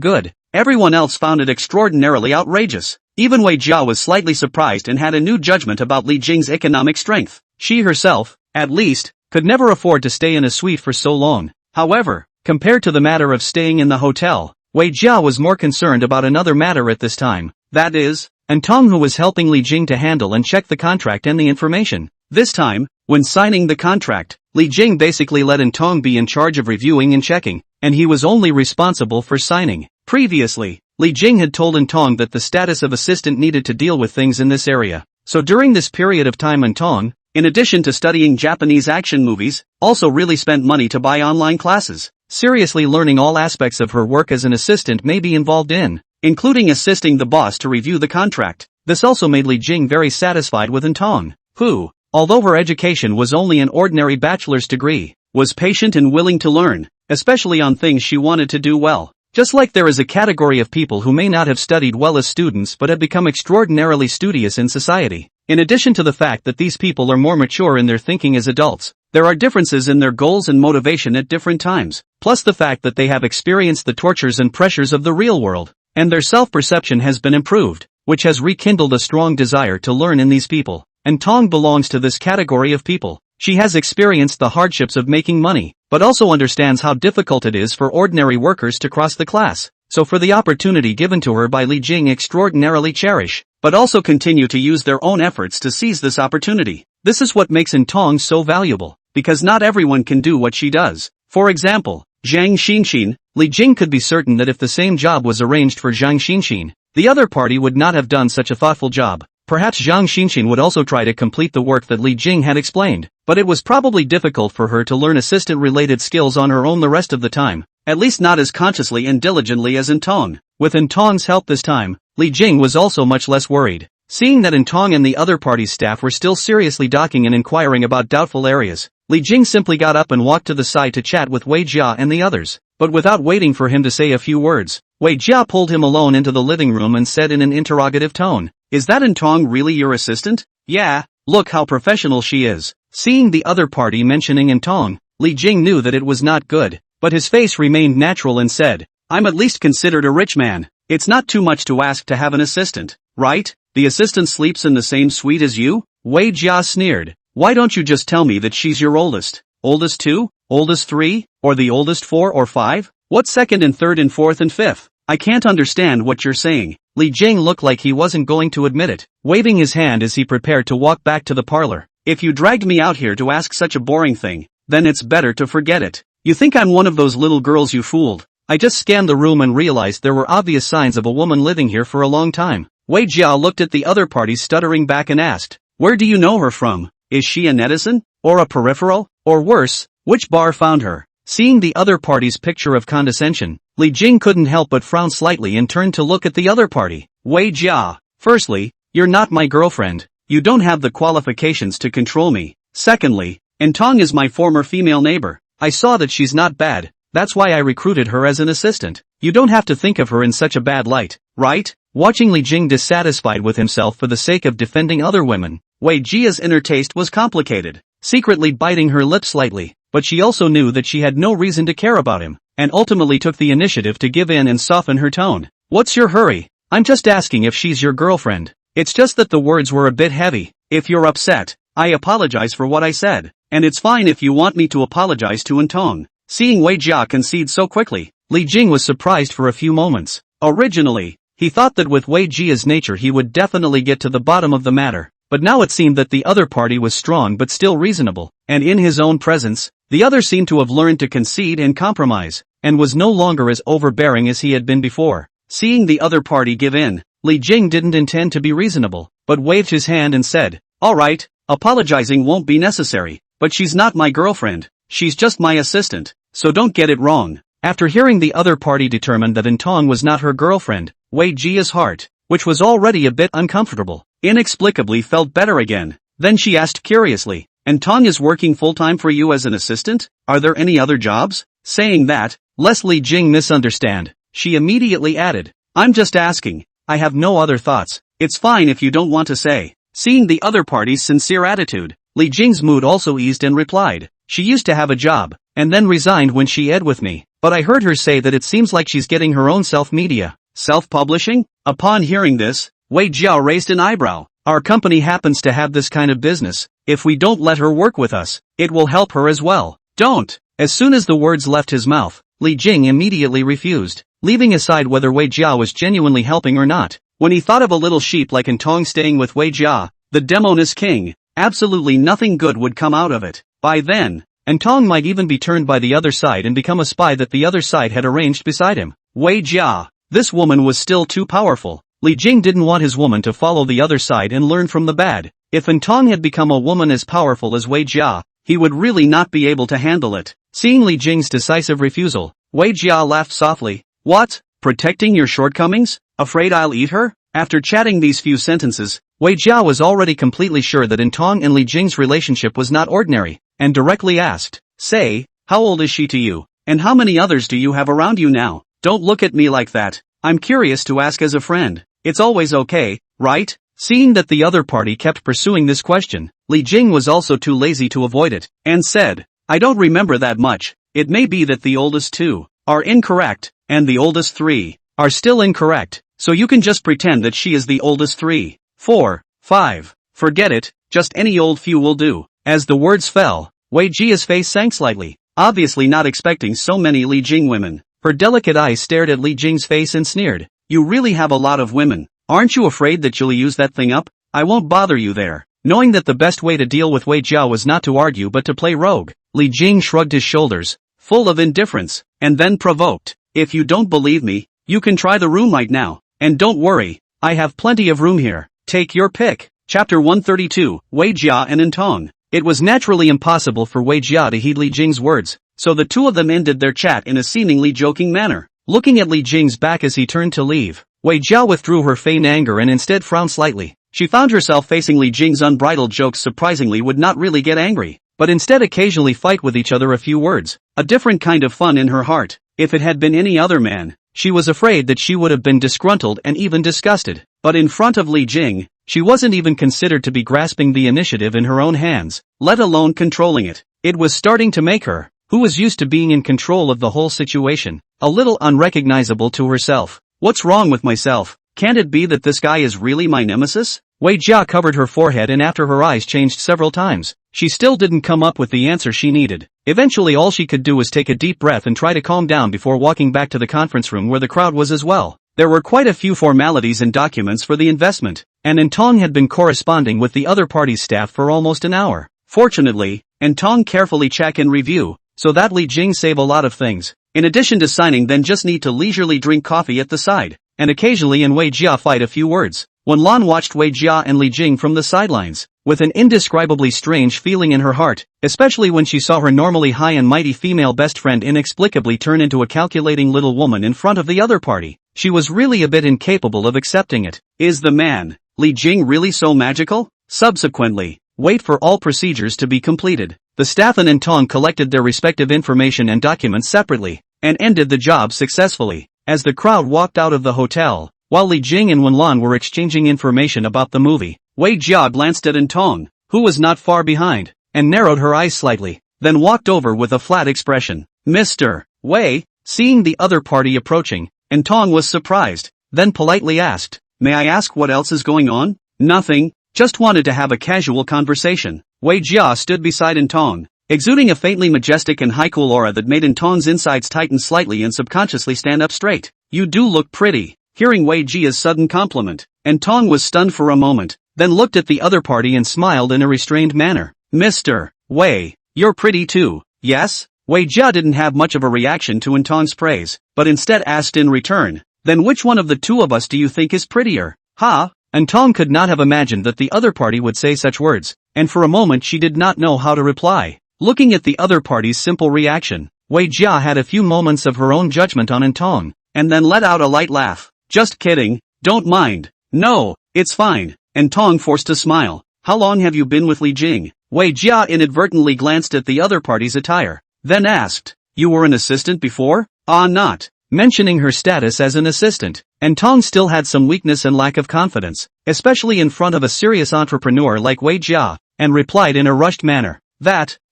good, everyone else found it extraordinarily outrageous. Even Wei Jia was slightly surprised and had a new judgment about Li Jing's economic strength. She herself, at least, could never afford to stay in a suite for so long. However, compared to the matter of staying in the hotel, Wei Jia was more concerned about another matter at this time. That is, Antong, who was helping Li Jing to handle and check the contract and the information. This time, when signing the contract, Li Jing basically let Antong be in charge of reviewing and checking, and he was only responsible for signing. Previously, Li Jing had told Antong that the status of assistant needed to deal with things in this area. So during this period of time, Antong, in addition to studying Japanese action movies, also really spent money to buy online classes, seriously learning all aspects of her work as an assistant may be involved in, including assisting the boss to review the contract. This also made Li Jing very satisfied with Antong, who, although her education was only an ordinary bachelor's degree, was patient and willing to learn, especially on things she wanted to do well. Just like there is a category of people who may not have studied well as students but have become extraordinarily studious in society. In addition to the fact that these people are more mature in their thinking as adults, there are differences in their goals and motivation at different times, plus the fact that they have experienced the tortures and pressures of the real world, and their self-perception has been improved, which has rekindled a strong desire to learn in these people. And Tong belongs to this category of people. She has experienced the hardships of making money, but also understands how difficult it is for ordinary workers to cross the class. So for the opportunity given to her by Li Jing, extraordinarily cherish, but also continue to use their own efforts to seize this opportunity. This is what makes Tong so valuable, because not everyone can do what she does. For example, Zhang Xinxin, Li Jing could be certain that if the same job was arranged for Zhang Xinxin, the other party would not have done such a thoughtful job. Perhaps Zhang Xinxin would also try to complete the work that Li Jing had explained, but it was probably difficult for her to learn assistant-related skills on her own the rest of the time, at least not as consciously and diligently as Intong. With Intong's help this time, Li Jing was also much less worried. Seeing that Intong and the other party's staff were still seriously docking and inquiring about doubtful areas, Li Jing simply got up and walked to the side to chat with Wei Jia and the others. But without waiting for him to say a few words, Wei Jia pulled him alone into the living room and said in an interrogative tone, "Is that Intong really your assistant?" "Yeah, look how professional she is." Seeing the other party mentioning Intong, Li Jing knew that it was not good, but his face remained natural and said, "I'm at least considered a rich man. It's not too much to ask to have an assistant, right? The assistant sleeps in the same suite as you?" Wei Jia sneered. "Why don't you just tell me that she's your oldest? Oldest 2? Oldest 3? Or the oldest 4 or 5? What's second and third and fourth and fifth? I can't understand what you're saying." Li Jing looked like he wasn't going to admit it, waving his hand as he prepared to walk back to the parlor. "If you dragged me out here to ask such a boring thing, then it's better to forget it. You think I'm one of those little girls you fooled? I just scanned the room and realized there were obvious signs of a woman living here for a long time." Wei Jia looked at the other party stuttering back and asked, "Where do you know her from? Is she a netizen? Or a peripheral? Or worse, which bar found her?" Seeing the other party's picture of condescension, Li Jing couldn't help but frown slightly and turned to look at the other party. "Wei Jia, firstly, you're not my girlfriend. You don't have the qualifications to control me. Secondly, Intong is my former female neighbor. I saw that she's not bad. That's why I recruited her as an assistant. You don't have to think of her in such a bad light, right?" Watching Li Jing dissatisfied with himself for the sake of defending other women, Wei Jia's inner taste was complicated, secretly biting her lip slightly, but she also knew that she had no reason to care about him, and ultimately took the initiative to give in and soften her tone. "What's your hurry? I'm just asking if she's your girlfriend. It's just that the words were a bit heavy. If you're upset, I apologize for what I said, and it's fine if you want me to apologize to Intong." Seeing Wei Jia concede so quickly, Li Jing was surprised for a few moments. Originally, he thought that with Wei Jia's nature he would definitely get to the bottom of the matter, but now it seemed that the other party was strong but still reasonable, and in his own presence, the other seemed to have learned to concede and compromise, and was no longer as overbearing as he had been before. Seeing the other party give in, Li Jing didn't intend to be reasonable, but waved his hand and said, "All right, apologizing won't be necessary, but she's not my girlfriend, she's just my assistant, so don't get it wrong." After hearing the other party determined that Intong was not her girlfriend, Wei Jia's heart, which was already a bit uncomfortable, inexplicably felt better again. Then she asked curiously, "Intong is working full-time for you as an assistant? Are there any other jobs?" Saying that, lest Li Jing misunderstand, she immediately added, "I'm just asking, I have no other thoughts, it's fine if you don't want to say." Seeing the other party's sincere attitude, Li Jing's mood also eased and replied, "She used to have a job, and then resigned when she ed with me, but I heard her say that it seems like she's getting her own self-media. Self-publishing?" Upon hearing this, Wei Jia raised an eyebrow. "Our company happens to have this kind of business. If we don't let her work with us, it will help her as well." "Don't." As soon as the words left his mouth, Li Jing immediately refused, leaving aside whether Wei Jia was genuinely helping or not. When he thought of a little sheep like Intong staying with Wei Jia, the Demoness King, absolutely nothing good would come out of it. By then, Intong might even be turned by the other side and become a spy that the other side had arranged beside him. Wei Jia, this woman was still too powerful. Li Jing didn't want his woman to follow the other side and learn from the bad. If Intong had become a woman as powerful as Wei Jia, he would really not be able to handle it. Seeing Li Jing's decisive refusal, Wei Jia laughed softly. "What? Protecting your shortcomings? Afraid I'll eat her?" After chatting these few sentences, Wei Jia was already completely sure that Intong and Li Jing's relationship was not ordinary, and directly asked, "Say, how old is she to you? And how many others do you have around you now? Don't look at me like that. I'm curious to ask as a friend. It's always okay, right?" Seeing that the other party kept pursuing this question, Li Jing was also too lazy to avoid it, and said, "I don't remember that much. It may be that the oldest 2 are incorrect, and the oldest 3 are still incorrect, so you can just pretend that she is the oldest 3, 4, 5. Forget it, just any old few will do." As the words fell, Wei Jia's face sank slightly, obviously not expecting so many Li Jing women. Her delicate eyes stared at Li Jing's face and sneered, "You really have a lot of women. Aren't you afraid that you'll use that thing up? I won't bother you there." Knowing that the best way to deal with Wei Jia was not to argue but to play rogue, Li Jing shrugged his shoulders, full of indifference, and then provoked, "If you don't believe me, you can try the room right now, and don't worry, I have plenty of room here." Take your pick. Chapter 132, Wei Jia and Intong. It was naturally impossible for Wei Jia to heed Li Jing's words, so the two of them ended their chat in a seemingly joking manner. Looking at Li Jing's back as he turned to leave, Wei Jia withdrew her feigned anger and instead frowned slightly. She found herself facing Li Jing's unbridled jokes surprisingly would not really get angry, but instead occasionally fight with each other a few words, a different kind of fun in her heart. If it had been any other man, she was afraid that she would have been disgruntled and even disgusted. But in front of Li Jing, she wasn't even considered to be grasping the initiative in her own hands, let alone controlling it. It was starting to make her, who was used to being in control of the whole situation, a little unrecognizable to herself. What's wrong with myself? Can't it be that this guy is really my nemesis? Wei Jia covered her forehead, and after her eyes changed several times, she still didn't come up with the answer she needed. Eventually all she could do was take a deep breath and try to calm down before walking back to the conference room where the crowd was as well. There were quite a few formalities and documents for the investment, and Intong had been corresponding with the other party's staff for almost an hour. Fortunately, Intong carefully check and review, so that Li Jing save a lot of things. In addition to signing, then just need to leisurely drink coffee at the side, and occasionally in Wei Jia fight a few words. Wen Lan watched Wei Jia and Li Jing from the sidelines, with an indescribably strange feeling in her heart, especially when she saw her normally high and mighty female best friend inexplicably turn into a calculating little woman in front of the other party. She was really a bit incapable of accepting it. Is the man, Li Jing, really so magical? Subsequently, wait for all procedures to be completed. The staff and Intong collected their respective information and documents separately, and ended the job successfully. As the crowd walked out of the hotel, while Li Jing and Wen Lan were exchanging information about the movie, Wei Jia glanced at Intong, who was not far behind, and narrowed her eyes slightly, then walked over with a flat expression. Mr. Wei, seeing the other party approaching, Intong was surprised, then politely asked, "May I ask what else is going on?" "Nothing, just wanted to have a casual conversation." Wei Jia stood beside Intong, exuding a faintly majestic and high-cool aura that made Intong's insides tighten slightly and subconsciously stand up straight. "You do look pretty." Hearing Wei Jia's sudden compliment, Intong was stunned for a moment, then looked at the other party and smiled in a restrained manner. "Mr. Wei, you're pretty too, yes?" Wei Jia didn't have much of a reaction to Intong's praise, but instead asked in return, "Then which one of the two of us do you think is prettier?" "Ha?" Intong could not have imagined that the other party would say such words, and for a moment she did not know how to reply. Looking at the other party's simple reaction, Wei Jia had a few moments of her own judgment on Intong, and then let out a light laugh. "Just kidding, don't mind." "No, it's fine." Intong forced a smile. "How long have you been with Li Jing?" Wei Jia inadvertently glanced at the other party's attire, then asked, "You were an assistant before?" Not. Mentioning her status as an assistant, Intong still had some weakness and lack of confidence, especially in front of a serious entrepreneur like Wei Jia, and replied in a rushed manner,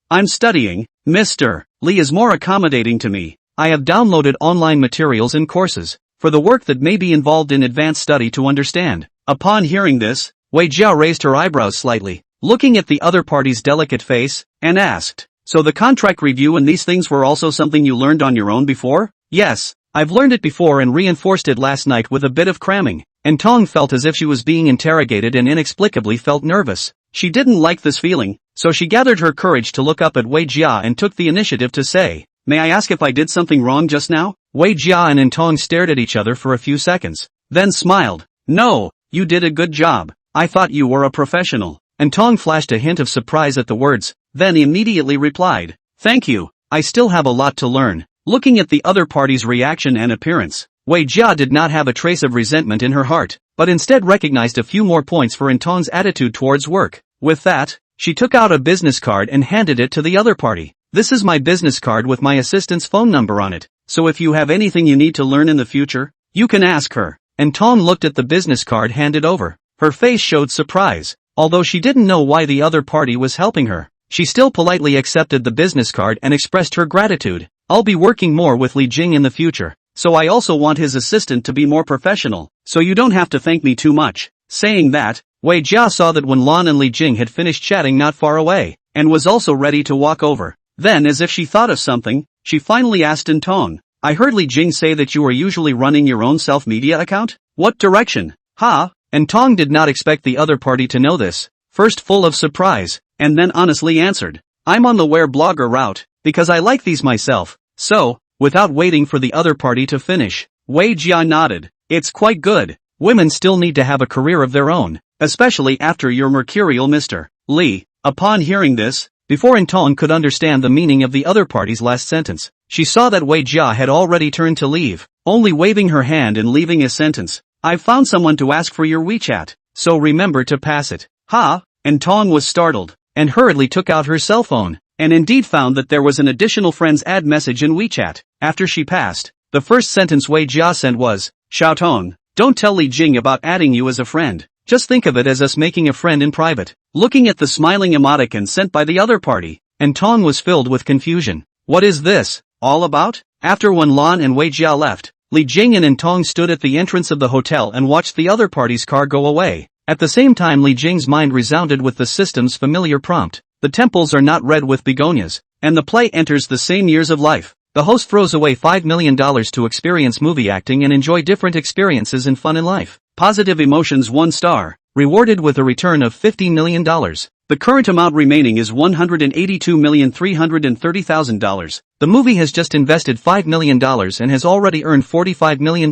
I'm studying. Mr. Li is more accommodating to me. I have downloaded online materials and courses for the work that may be involved in advanced study to understand." Upon hearing this, Wei Jia raised her eyebrows slightly, looking at the other party's delicate face, and asked, "So the contract review and these things were also something you learned on your own before?" "Yes, I've learned it before and reinforced it last night with a bit of cramming." Intong felt as if she was being interrogated and inexplicably felt nervous. She didn't like this feeling, so she gathered her courage to look up at Wei Jia and took the initiative to say, "May I ask if I did something wrong just now?" Wei Jia and Intong stared at each other for a few seconds, then smiled. "No, you did a good job. I thought you were a professional." Intong flashed a hint of surprise at the words, then immediately replied, "Thank you, I still have a lot to learn." Looking at the other party's reaction and appearance, Wei Jia did not have a trace of resentment in her heart, but instead recognized a few more points for Intong's attitude towards work. With that, she took out a business card and handed it to the other party. "This is my business card with my assistant's phone number on it, so if you have anything you need to learn in the future, you can ask her." Intong looked at the business card handed over. Her face showed surprise. Although she didn't know why the other party was helping her, she still politely accepted the business card and expressed her gratitude. "I'll be working more with Li Jing in the future, so I also want his assistant to be more professional, so you don't have to thank me too much." Saying that, Wei Jia saw that Wen Lan and Li Jing had finished chatting not far away, and was also ready to walk over. Then, as if she thought of something, she finally asked Intong, "I heard Li Jing say that you are usually running your own self-media account? What direction?" "Ha?" Intong did not expect the other party to know this, first full of surprise, and then honestly answered, "I'm on the wear blogger route, because I like these myself." So, without waiting for the other party to finish, Wei Jia nodded. "It's quite good. Women still need to have a career of their own, especially after your mercurial Mr. Lee. Upon hearing this, before Intong could understand the meaning of the other party's last sentence, she saw that Wei Jia had already turned to leave, only waving her hand and leaving a sentence. I've found someone to ask for your WeChat, so remember to pass it. Ha! Intong was startled, and hurriedly took out her cell phone, and indeed found that there was an additional friends add message in WeChat. After she passed, the first sentence Wei Jia sent was, Xiaotong, don't tell Li Jing about adding you as a friend. Just think of it as us making a friend in private. Looking at the smiling emoticon sent by the other party, Intong was filled with confusion. What is this all about? After Wen Lan and Wei Jia left, Li Jing and Intong stood at the entrance of the hotel and watched the other party's car go away. At the same time, Li Jing's mind resounded with the system's familiar prompt. The temples are not red with begonias, and the play enters the same years of life. The host throws away $5 million to experience movie acting and enjoy different experiences and fun in life. Positive emotions 1 star, rewarded with a return of $15 million. The current amount remaining is $182,330,000. The movie has just invested $5 million and has already earned $45 million.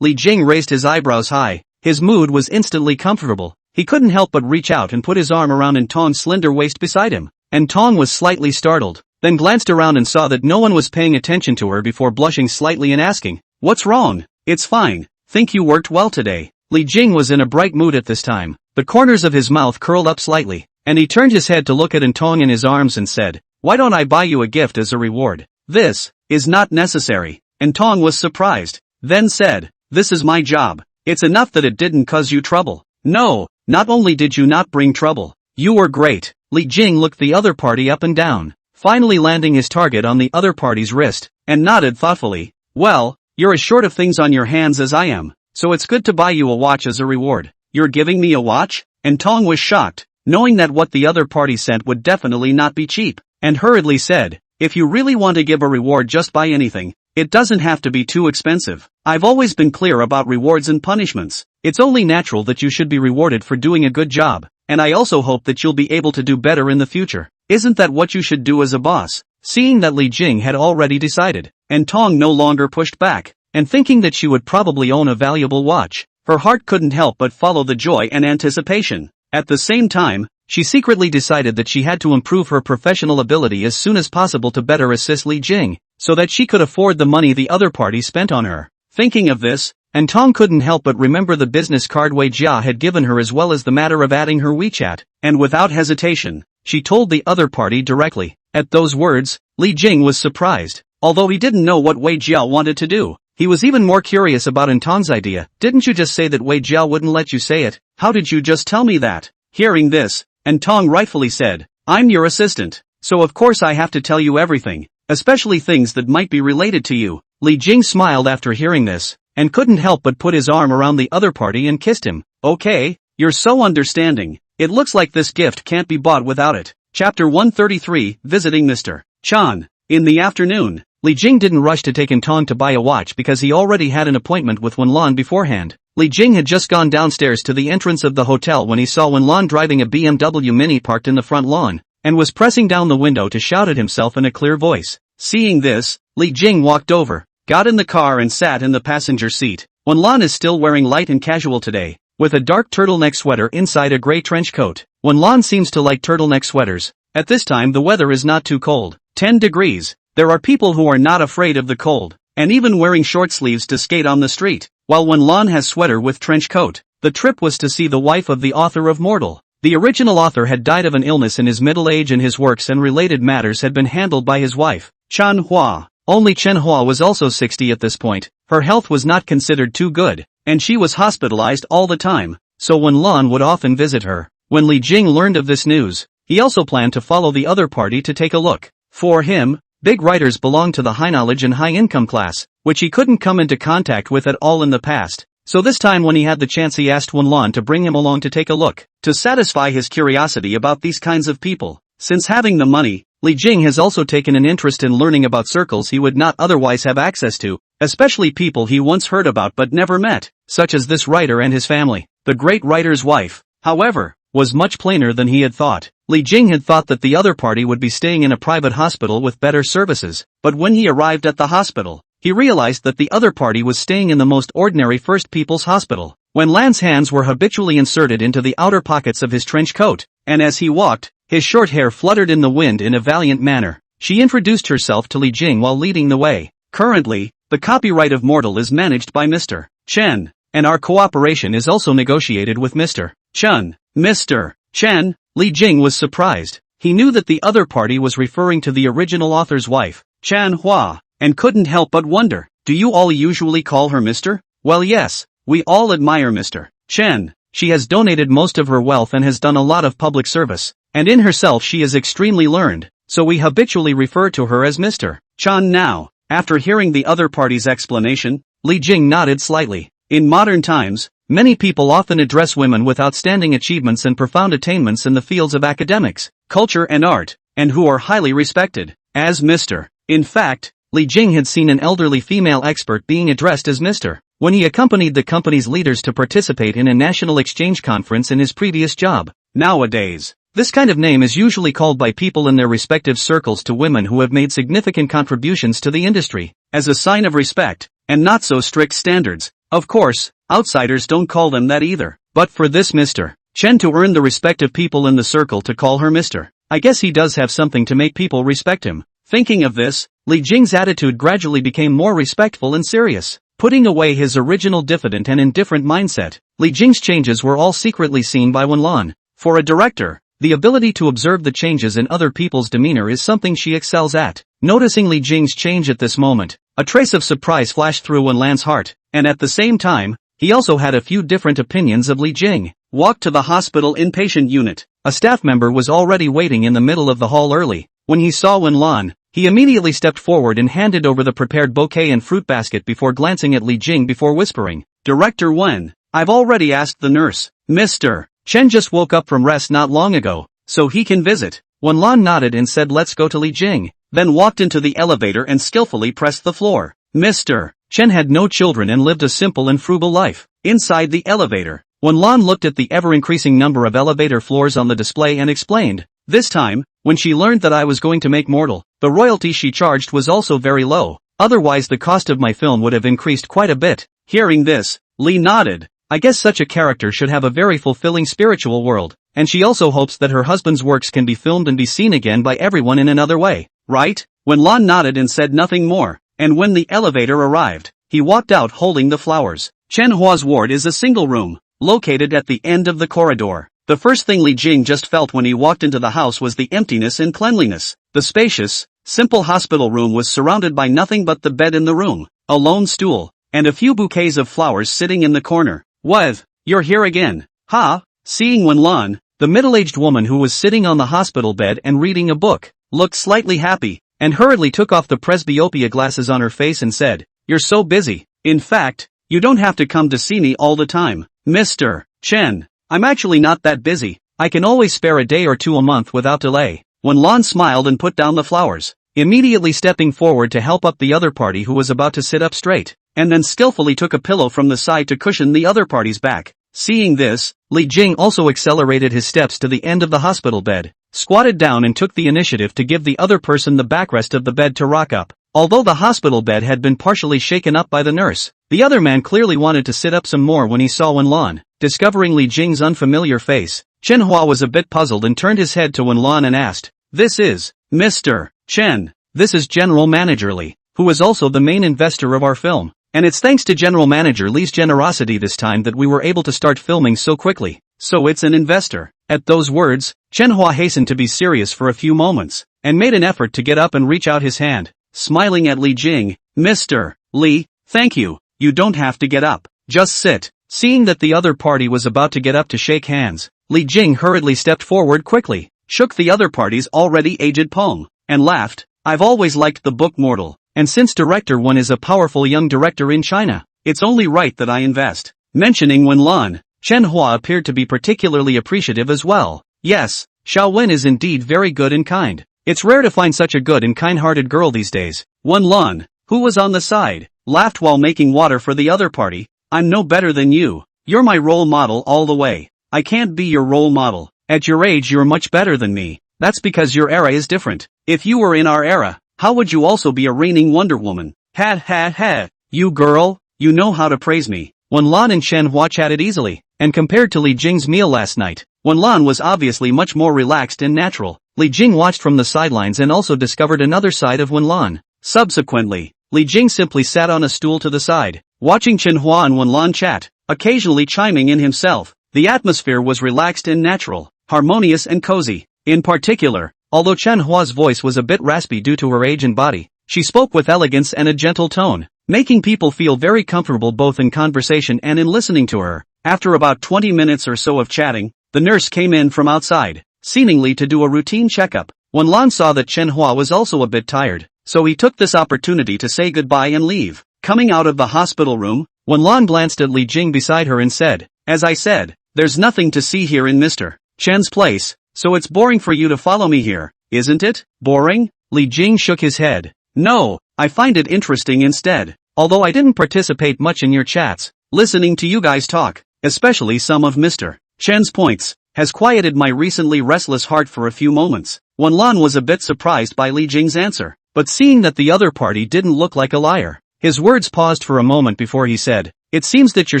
Li Jing raised his eyebrows high. His mood was instantly comfortable. He couldn't help but reach out and put his arm around Intong's slender waist beside him. Intong was slightly startled, then glanced around and saw that no one was paying attention to her before blushing slightly and asking, "What's wrong?" "It's fine. Think you worked well today." Li Jing was in a bright mood at this time. The corners of his mouth curled up slightly, and he turned his head to look at Intong in his arms and said, "Why don't I buy you a gift as a reward?" "This is not necessary." Intong was surprised, then said, "This is my job. It's enough that it didn't cause you trouble." "No, not only did you not bring trouble, you were great." Li Jing looked the other party up and down, finally landing his target on the other party's wrist, and nodded thoughtfully. "Well, you're as short of things on your hands as I am, so it's good to buy you a watch as a reward." "You're giving me a watch?" Intong was shocked, knowing that what the other party sent would definitely not be cheap, and hurriedly said, "If you really want to give a reward, just buy anything. It doesn't have to be too expensive. I've always been clear about rewards and punishments. It's only natural that you should be rewarded for doing a good job, and I also hope that you'll be able to do better in the future. Isn't that what you should do as a boss?" Seeing that Li Jing had already decided, Intong no longer pushed back, and thinking that she would probably own a valuable watch, her heart couldn't help but follow the joy and anticipation. At the same time, she secretly decided that she had to improve her professional ability as soon as possible to better assist Li Jing, so that she could afford the money the other party spent on her. Thinking of this, Intong couldn't help but remember the business card Wei Jia had given her as well as the matter of adding her WeChat, and without hesitation, she told the other party directly. At those words, Li Jing was surprised. Although he didn't know what Wei Jia wanted to do, he was even more curious about Intong's idea. "Didn't you just say that Wei Jia wouldn't let you say it? How did you just tell me that?" Hearing this, Intong rightfully said, "I'm your assistant, so of course I have to tell you everything, especially things that might be related to you." Li Jing smiled after hearing this, and couldn't help but put his arm around the other party and kissed him. "Okay, you're so understanding. It looks like this gift can't be bought without it." Chapter 133, Visiting Mr. Chan. In the afternoon, Li Jing didn't rush to take Intong to buy a watch because he already had an appointment with Wen Lan beforehand. Li Jing had just gone downstairs to the entrance of the hotel when he saw Wen Lan driving a BMW Mini parked in the front lawn, and was pressing down the window to shout at himself in a clear voice. Seeing this, Li Jing walked over, got in the car and sat in the passenger seat. Wen Lan is still wearing light and casual today, with a dark turtleneck sweater inside a gray trench coat. Wen Lan seems to like turtleneck sweaters. At this time the weather is not too cold, 10 degrees. There are people who are not afraid of the cold, and even wearing short sleeves to skate on the street, while Wen Lan has sweater with trench coat. The trip was to see the wife of the author of Mortal. The original author had died of an illness in his middle age and his works and related matters had been handled by his wife, Manhwa. Only Manhwa was also 60 at this point. Her health was not considered too good, and she was hospitalized all the time, so Wen Lan would often visit her. When Li Jing learned of this news, he also planned to follow the other party to take a look. For him, big writers belonged to the high knowledge and high income class, which he couldn't come into contact with at all in the past. So this time when he had the chance he asked Wen Lan to bring him along to take a look, to satisfy his curiosity about these kinds of people. Since having the money, Li Jing has also taken an interest in learning about circles he would not otherwise have access to, especially people he once heard about but never met, such as this writer and his family. The great writer's wife, however, was much plainer than he had thought. Li Jing had thought that the other party would be staying in a private hospital with better services, but when he arrived at the hospital, he realized that the other party was staying in the most ordinary First People's Hospital. Wen Lan's hands were habitually inserted into the outer pockets of his trench coat, and as he walked, his short hair fluttered in the wind in a valiant manner. She introduced herself to Li Jing while leading the way. Currently, the copyright of Mortal is managed by Mr. Chen, and our cooperation is also negotiated with Mr. Chen. Mr. Chen, Li Jing was surprised. He knew that the other party was referring to the original author's wife, Manhwa, and couldn't help but wonder, do you all usually call her Mr.? Well yes, we all admire Mr. Chen. She has donated most of her wealth and has done a lot of public service, and in herself she is extremely learned, so we habitually refer to her as Mr. Chen now. After hearing the other party's explanation, Li Jing nodded slightly. In modern times, many people often address women with outstanding achievements and profound attainments in the fields of academics, culture and art, and who are highly respected, as Mr. In fact, Li Jing had seen an elderly female expert being addressed as Mr. when he accompanied the company's leaders to participate in a national exchange conference in his previous job. Nowadays, this kind of name is usually called by people in their respective circles to women who have made significant contributions to the industry, as a sign of respect, and not so strict standards. Of course, outsiders don't call them that either. But for this Mr. Chen to earn the respect of people in the circle to call her Mr. I guess he does have something to make people respect him. Thinking of this, Li Jing's attitude gradually became more respectful and serious. Putting away his original diffident and indifferent mindset, Li Jing's changes were all secretly seen by Wen Lan. For a director, the ability to observe the changes in other people's demeanor is something she excels at. Noticing Li Jing's change at this moment, a trace of surprise flashed through Wen Lan's heart, and at the same time, he also had a few different opinions of Li Jing. Walked to the hospital inpatient unit. A staff member was already waiting in the middle of the hall early. When he saw Wen Lan, he immediately stepped forward and handed over the prepared bouquet and fruit basket before glancing at Li Jing before whispering, Director Wen, I've already asked the nurse. Mr. Chen just woke up from rest not long ago, so he can visit. Wen Lan nodded and said let's go to Li Jing, then walked into the elevator and skillfully pressed the floor. Mr. Chen had no children and lived a simple and frugal life. Inside the elevator, Wen Lan looked at the ever-increasing number of elevator floors on the display and explained, this time, when she learned that I was going to make Mortal, the royalty she charged was also very low, otherwise the cost of my film would have increased quite a bit. Hearing this, Li nodded. I guess such a character should have a very fulfilling spiritual world, and she also hopes that her husband's works can be filmed and be seen again by everyone in another way, right? Wen Lan nodded and said nothing more, and when the elevator arrived, he walked out holding the flowers. Chenhua's ward is a single room, located at the end of the corridor. The first thing Li Jing just felt when he walked into the house was the emptiness and cleanliness. The spacious, simple hospital room was surrounded by nothing but the bed in the room, a lone stool, and a few bouquets of flowers sitting in the corner. What? You're here again? Ha? Seeing Wen Lan, the middle-aged woman who was sitting on the hospital bed and reading a book, looked slightly happy, and hurriedly took off the presbyopia glasses on her face and said, You're so busy. In fact, you don't have to come to see me all the time. Mr. Chen, I'm actually not that busy. I can always spare a day or two a month without delay. Wen Lan smiled and put down the flowers, immediately stepping forward to help up the other party who was about to sit up straight, and then skillfully took a pillow from the side to cushion the other party's back. Seeing this, Li Jing also accelerated his steps to the end of the hospital bed, squatted down and took the initiative to give the other person the backrest of the bed to rock up. Although the hospital bed had been partially shaken up by the nurse, the other man clearly wanted to sit up some more when he saw Wen Lan. Discovering Li Jing's unfamiliar face, Chenhua was a bit puzzled and turned his head to Wen Lan and asked, This is Mr. Chen. This is General Manager Li, who is also the main investor of our film. And it's thanks to General Manager Li's generosity this time that we were able to start filming so quickly. So it's an investor. At those words, Chenhua hastened to be serious for a few moments, and made an effort to get up and reach out his hand. Smiling at Li Jing, Mr. Li, thank you, you don't have to get up, just sit. Seeing that the other party was about to get up to shake hands, Li Jing hurriedly stepped forward quickly, shook the other party's already aged palm, and laughed. I've always liked the book Mortal, and since Director Wen is a powerful young director in China, it's only right that I invest. Mentioning Wen Lan, Chenhua appeared to be particularly appreciative as well. Yes, Xiao Wen is indeed very good and kind. It's rare to find such a good and kind-hearted girl these days. Wen Lan, who was on the side, laughed while making water for the other party. I'm no better than you. You're my role model all the way. I can't be your role model. At your age you're much better than me. That's because your era is different. If you were in our era, how would you also be a reigning Wonder Woman? Ha ha ha. You girl, you know how to praise me. Wenlan and Manhwa chatted easily, and compared to Li Jing's meal last night, Wenlan was obviously much more relaxed and natural. Li Jing watched from the sidelines and also discovered another side of Wenlan. Subsequently, Li Jing simply sat on a stool to the side, watching Manhwa and Wenlan chat, occasionally chiming in himself. The atmosphere was relaxed and natural, harmonious and cozy. In particular, although Manhwa's voice was a bit raspy due to her age and body, she spoke with elegance and a gentle tone, making people feel very comfortable both in conversation and in listening to her. After about 20 minutes or so of chatting, the nurse came in from outside, seemingly to do a routine checkup. Wenlan saw that Manhwa was also a bit tired, so he took this opportunity to say goodbye and leave. Coming out of the hospital room, Wenlan glanced at Li Jing beside her and said, "As I said, there's nothing to see here in Mr. Chen's place, so it's boring for you to follow me here, isn't it?" "Boring?" Li Jing shook his head. "No, I find it interesting instead. Although I didn't participate much in your chats, listening to you guys talk, especially some of Mr. Chen's points, has quieted my recently restless heart for a few moments." Wenlan was a bit surprised by Li Jing's answer, but seeing that the other party didn't look like a liar, his words paused for a moment before he said, "It seems that you're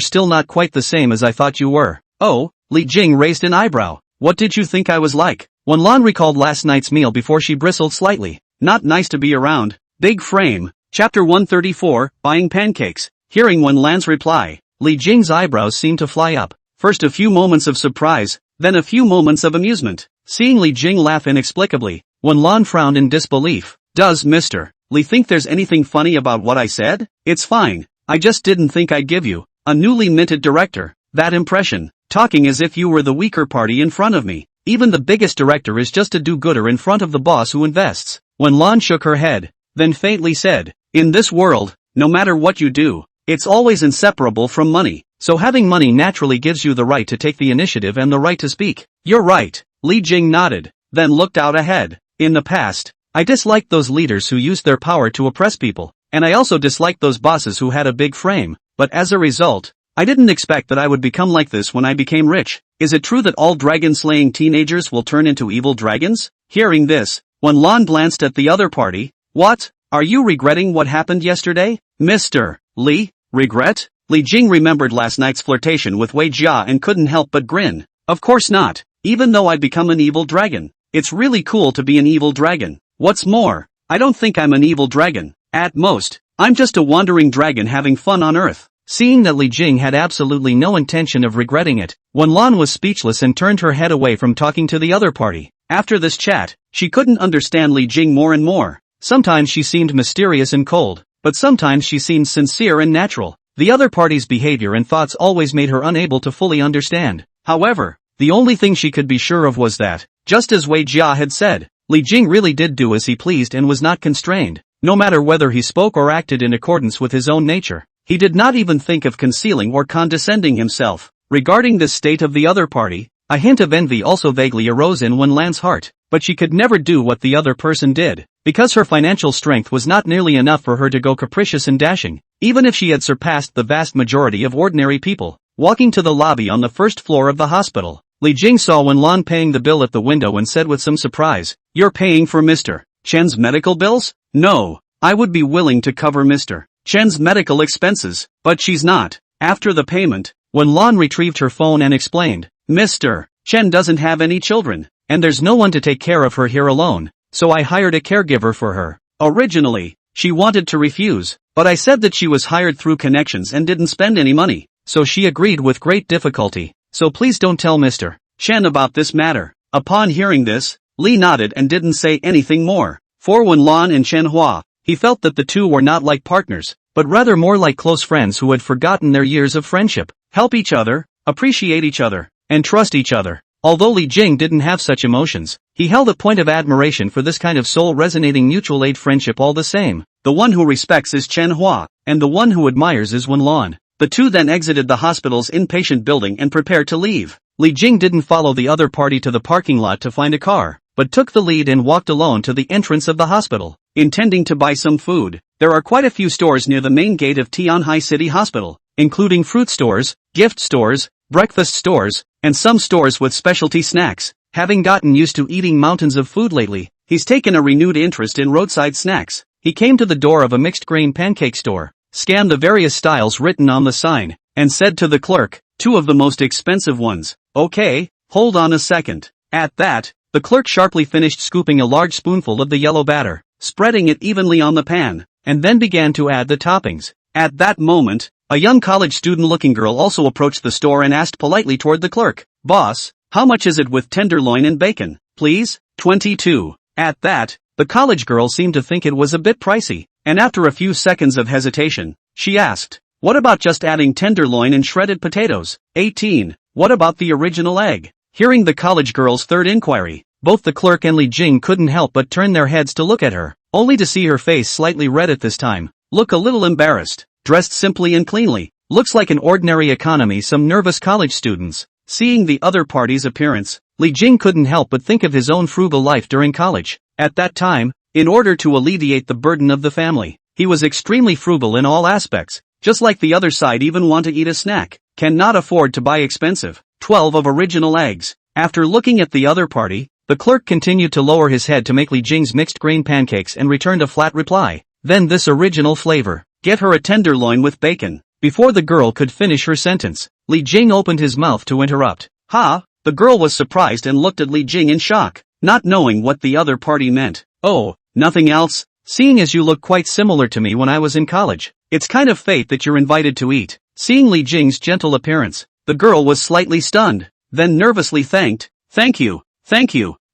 still not quite the same as I thought you were." "Oh?" Li Jing raised an eyebrow. "What did you think I was like?" Wenlan recalled last night's meal before she bristled slightly. "Not nice to be around." Big frame. Chapter 134, Buying Pancakes. Hearing Wenlan's reply, Li Jing's eyebrows seemed to fly up. First a few moments of surprise, then a few moments of amusement. Seeing Li Jing laugh inexplicably, Wenlan frowned in disbelief. "Does Mr. Li think there's anything funny about what I said?" "It's fine, I just didn't think I'd give you, a newly minted director, that impression, talking as if you were the weaker party in front of me. Even the biggest director is just a do-gooder in front of the boss who invests." Wenlan shook her head, then faintly said, "In this world, no matter what you do, it's always inseparable from money, so having money naturally gives you the right to take the initiative and the right to speak." "You're right." Li Jing nodded, then looked out ahead. "In the past, I disliked those leaders who used their power to oppress people, and I also disliked those bosses who had a big frame, but as a result, I didn't expect that I would become like this when I became rich. Is it true that all dragon-slaying teenagers will turn into evil dragons?" Hearing this, Wenlan glanced at the other party. "What? Are you regretting what happened yesterday, Mr. Li?" "Regret?" Li Jing remembered last night's flirtation with Wei Jia and couldn't help but grin. "Of course not, even though I'd become an evil dragon. It's really cool to be an evil dragon. What's more, I don't think I'm an evil dragon. At most, I'm just a wandering dragon having fun on Earth." Seeing that Li Jing had absolutely no intention of regretting it, Wenlan was speechless and turned her head away from talking to the other party. After this chat, she couldn't understand Li Jing more and more. Sometimes she seemed mysterious and cold, but sometimes she seemed sincere and natural. The other party's behavior and thoughts always made her unable to fully understand. However, the only thing she could be sure of was that, just as Wei Jia had said, Li Jing really did do as he pleased and was not constrained, no matter whether he spoke or acted in accordance with his own nature. He did not even think of concealing or condescending himself. Regarding this state of the other party, a hint of envy also vaguely arose in Wenlan's heart, but she could never do what the other person did, because her financial strength was not nearly enough for her to go capricious and dashing, even if she had surpassed the vast majority of ordinary people. Walking to the lobby on the first floor of the hospital, Li Jing saw Wenlan paying the bill at the window and said with some surprise, "You're paying for Mr. Chen's medical bills?" "No, I would be willing to cover Mr. Chen's medical expenses, but she's not." After the payment, Wenlan retrieved her phone and explained, "Mr. Chen doesn't have any children, and there's no one to take care of her here alone, so I hired a caregiver for her." Originally, she wanted to refuse, but I said that she was hired through connections and didn't spend any money, so she agreed with great difficulty. "So please don't tell Mr. Chen about this matter." Upon hearing this, Li nodded and didn't say anything more. For Wenlan and Manhwa, he felt that the two were not like partners, but rather more like close friends who had forgotten their years of friendship, help each other, appreciate each other, and trust each other. Although Li Jing didn't have such emotions, he held a point of admiration for this kind of soul-resonating mutual aid friendship all the same. The one who respects is Manhwa, and the one who admires is Wenlan. The two then exited the hospital's inpatient building and prepared to leave. Li Jing didn't follow the other party to the parking lot to find a car, but took the lead and walked alone to the entrance of the hospital, intending to buy some food. There are quite a few stores near the main gate of Tianhai City Hospital, including fruit stores, gift stores, breakfast stores, and some stores with specialty snacks. Having gotten used to eating mountains of food lately, he's taken a renewed interest in roadside snacks. He came to the door of a mixed grain pancake store, scanned the various styles written on the sign, and said to the clerk, "2 of the most expensive ones." "Okay, hold on a second." At that, the clerk sharply finished scooping a large spoonful of the yellow batter, spreading it evenly on the pan, and then began to add the toppings. At that moment, a young college student-looking girl also approached the store and asked politely toward the clerk, "Boss, how much is it with tenderloin and bacon, please?" 22. At that, the college girl seemed to think it was a bit pricey, and after a few seconds of hesitation, she asked, "What about just adding tenderloin and shredded potatoes?" 18. What about the original egg? Hearing the college girl's third inquiry, both the clerk and Li Jing couldn't help but turn their heads to look at her, only to see her face slightly red at this time, look a little embarrassed, dressed simply and cleanly, looks like an ordinary economy some nervous college students. Seeing the other party's appearance, Li Jing couldn't help but think of his own frugal life during college. At that time, in order to alleviate the burden of the family, he was extremely frugal in all aspects, just like the other side even want to eat a snack, cannot afford to buy expensive. 12 of original eggs. After looking at the other party, the clerk continued to lower his head to make Li Jing's mixed grain pancakes and returned a flat reply. "Then this original flavor. Get her a tenderloin with bacon." Before the girl could finish her sentence, Li Jing opened his mouth to interrupt. "Ha!" The girl was surprised and looked at Li Jing in shock, not knowing what the other party meant. "Oh, nothing else? Seeing as you look quite similar to me when I was in college, it's kind of fate that you're invited to eat." Seeing Li Jing's gentle appearance, the girl was slightly stunned, then nervously thanked, thank you,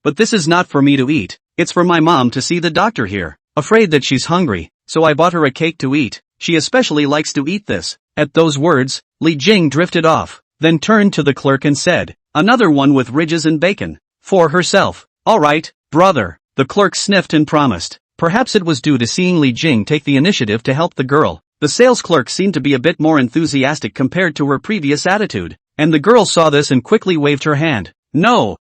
but this is not for me to eat, it's for my mom to see the doctor here. Afraid that she's hungry, so I bought her a cake to eat, she especially likes to eat this." At those words, Li Jing drifted off, then turned to the clerk and said, "Another one with ridges and bacon." For herself. "Alright, brother," the clerk sniffed and promised. Perhaps it was due to seeing Li Jing take the initiative to help the girl. The sales clerk seemed to be a bit more enthusiastic compared to her previous attitude, and the girl saw this and quickly waved her hand. No,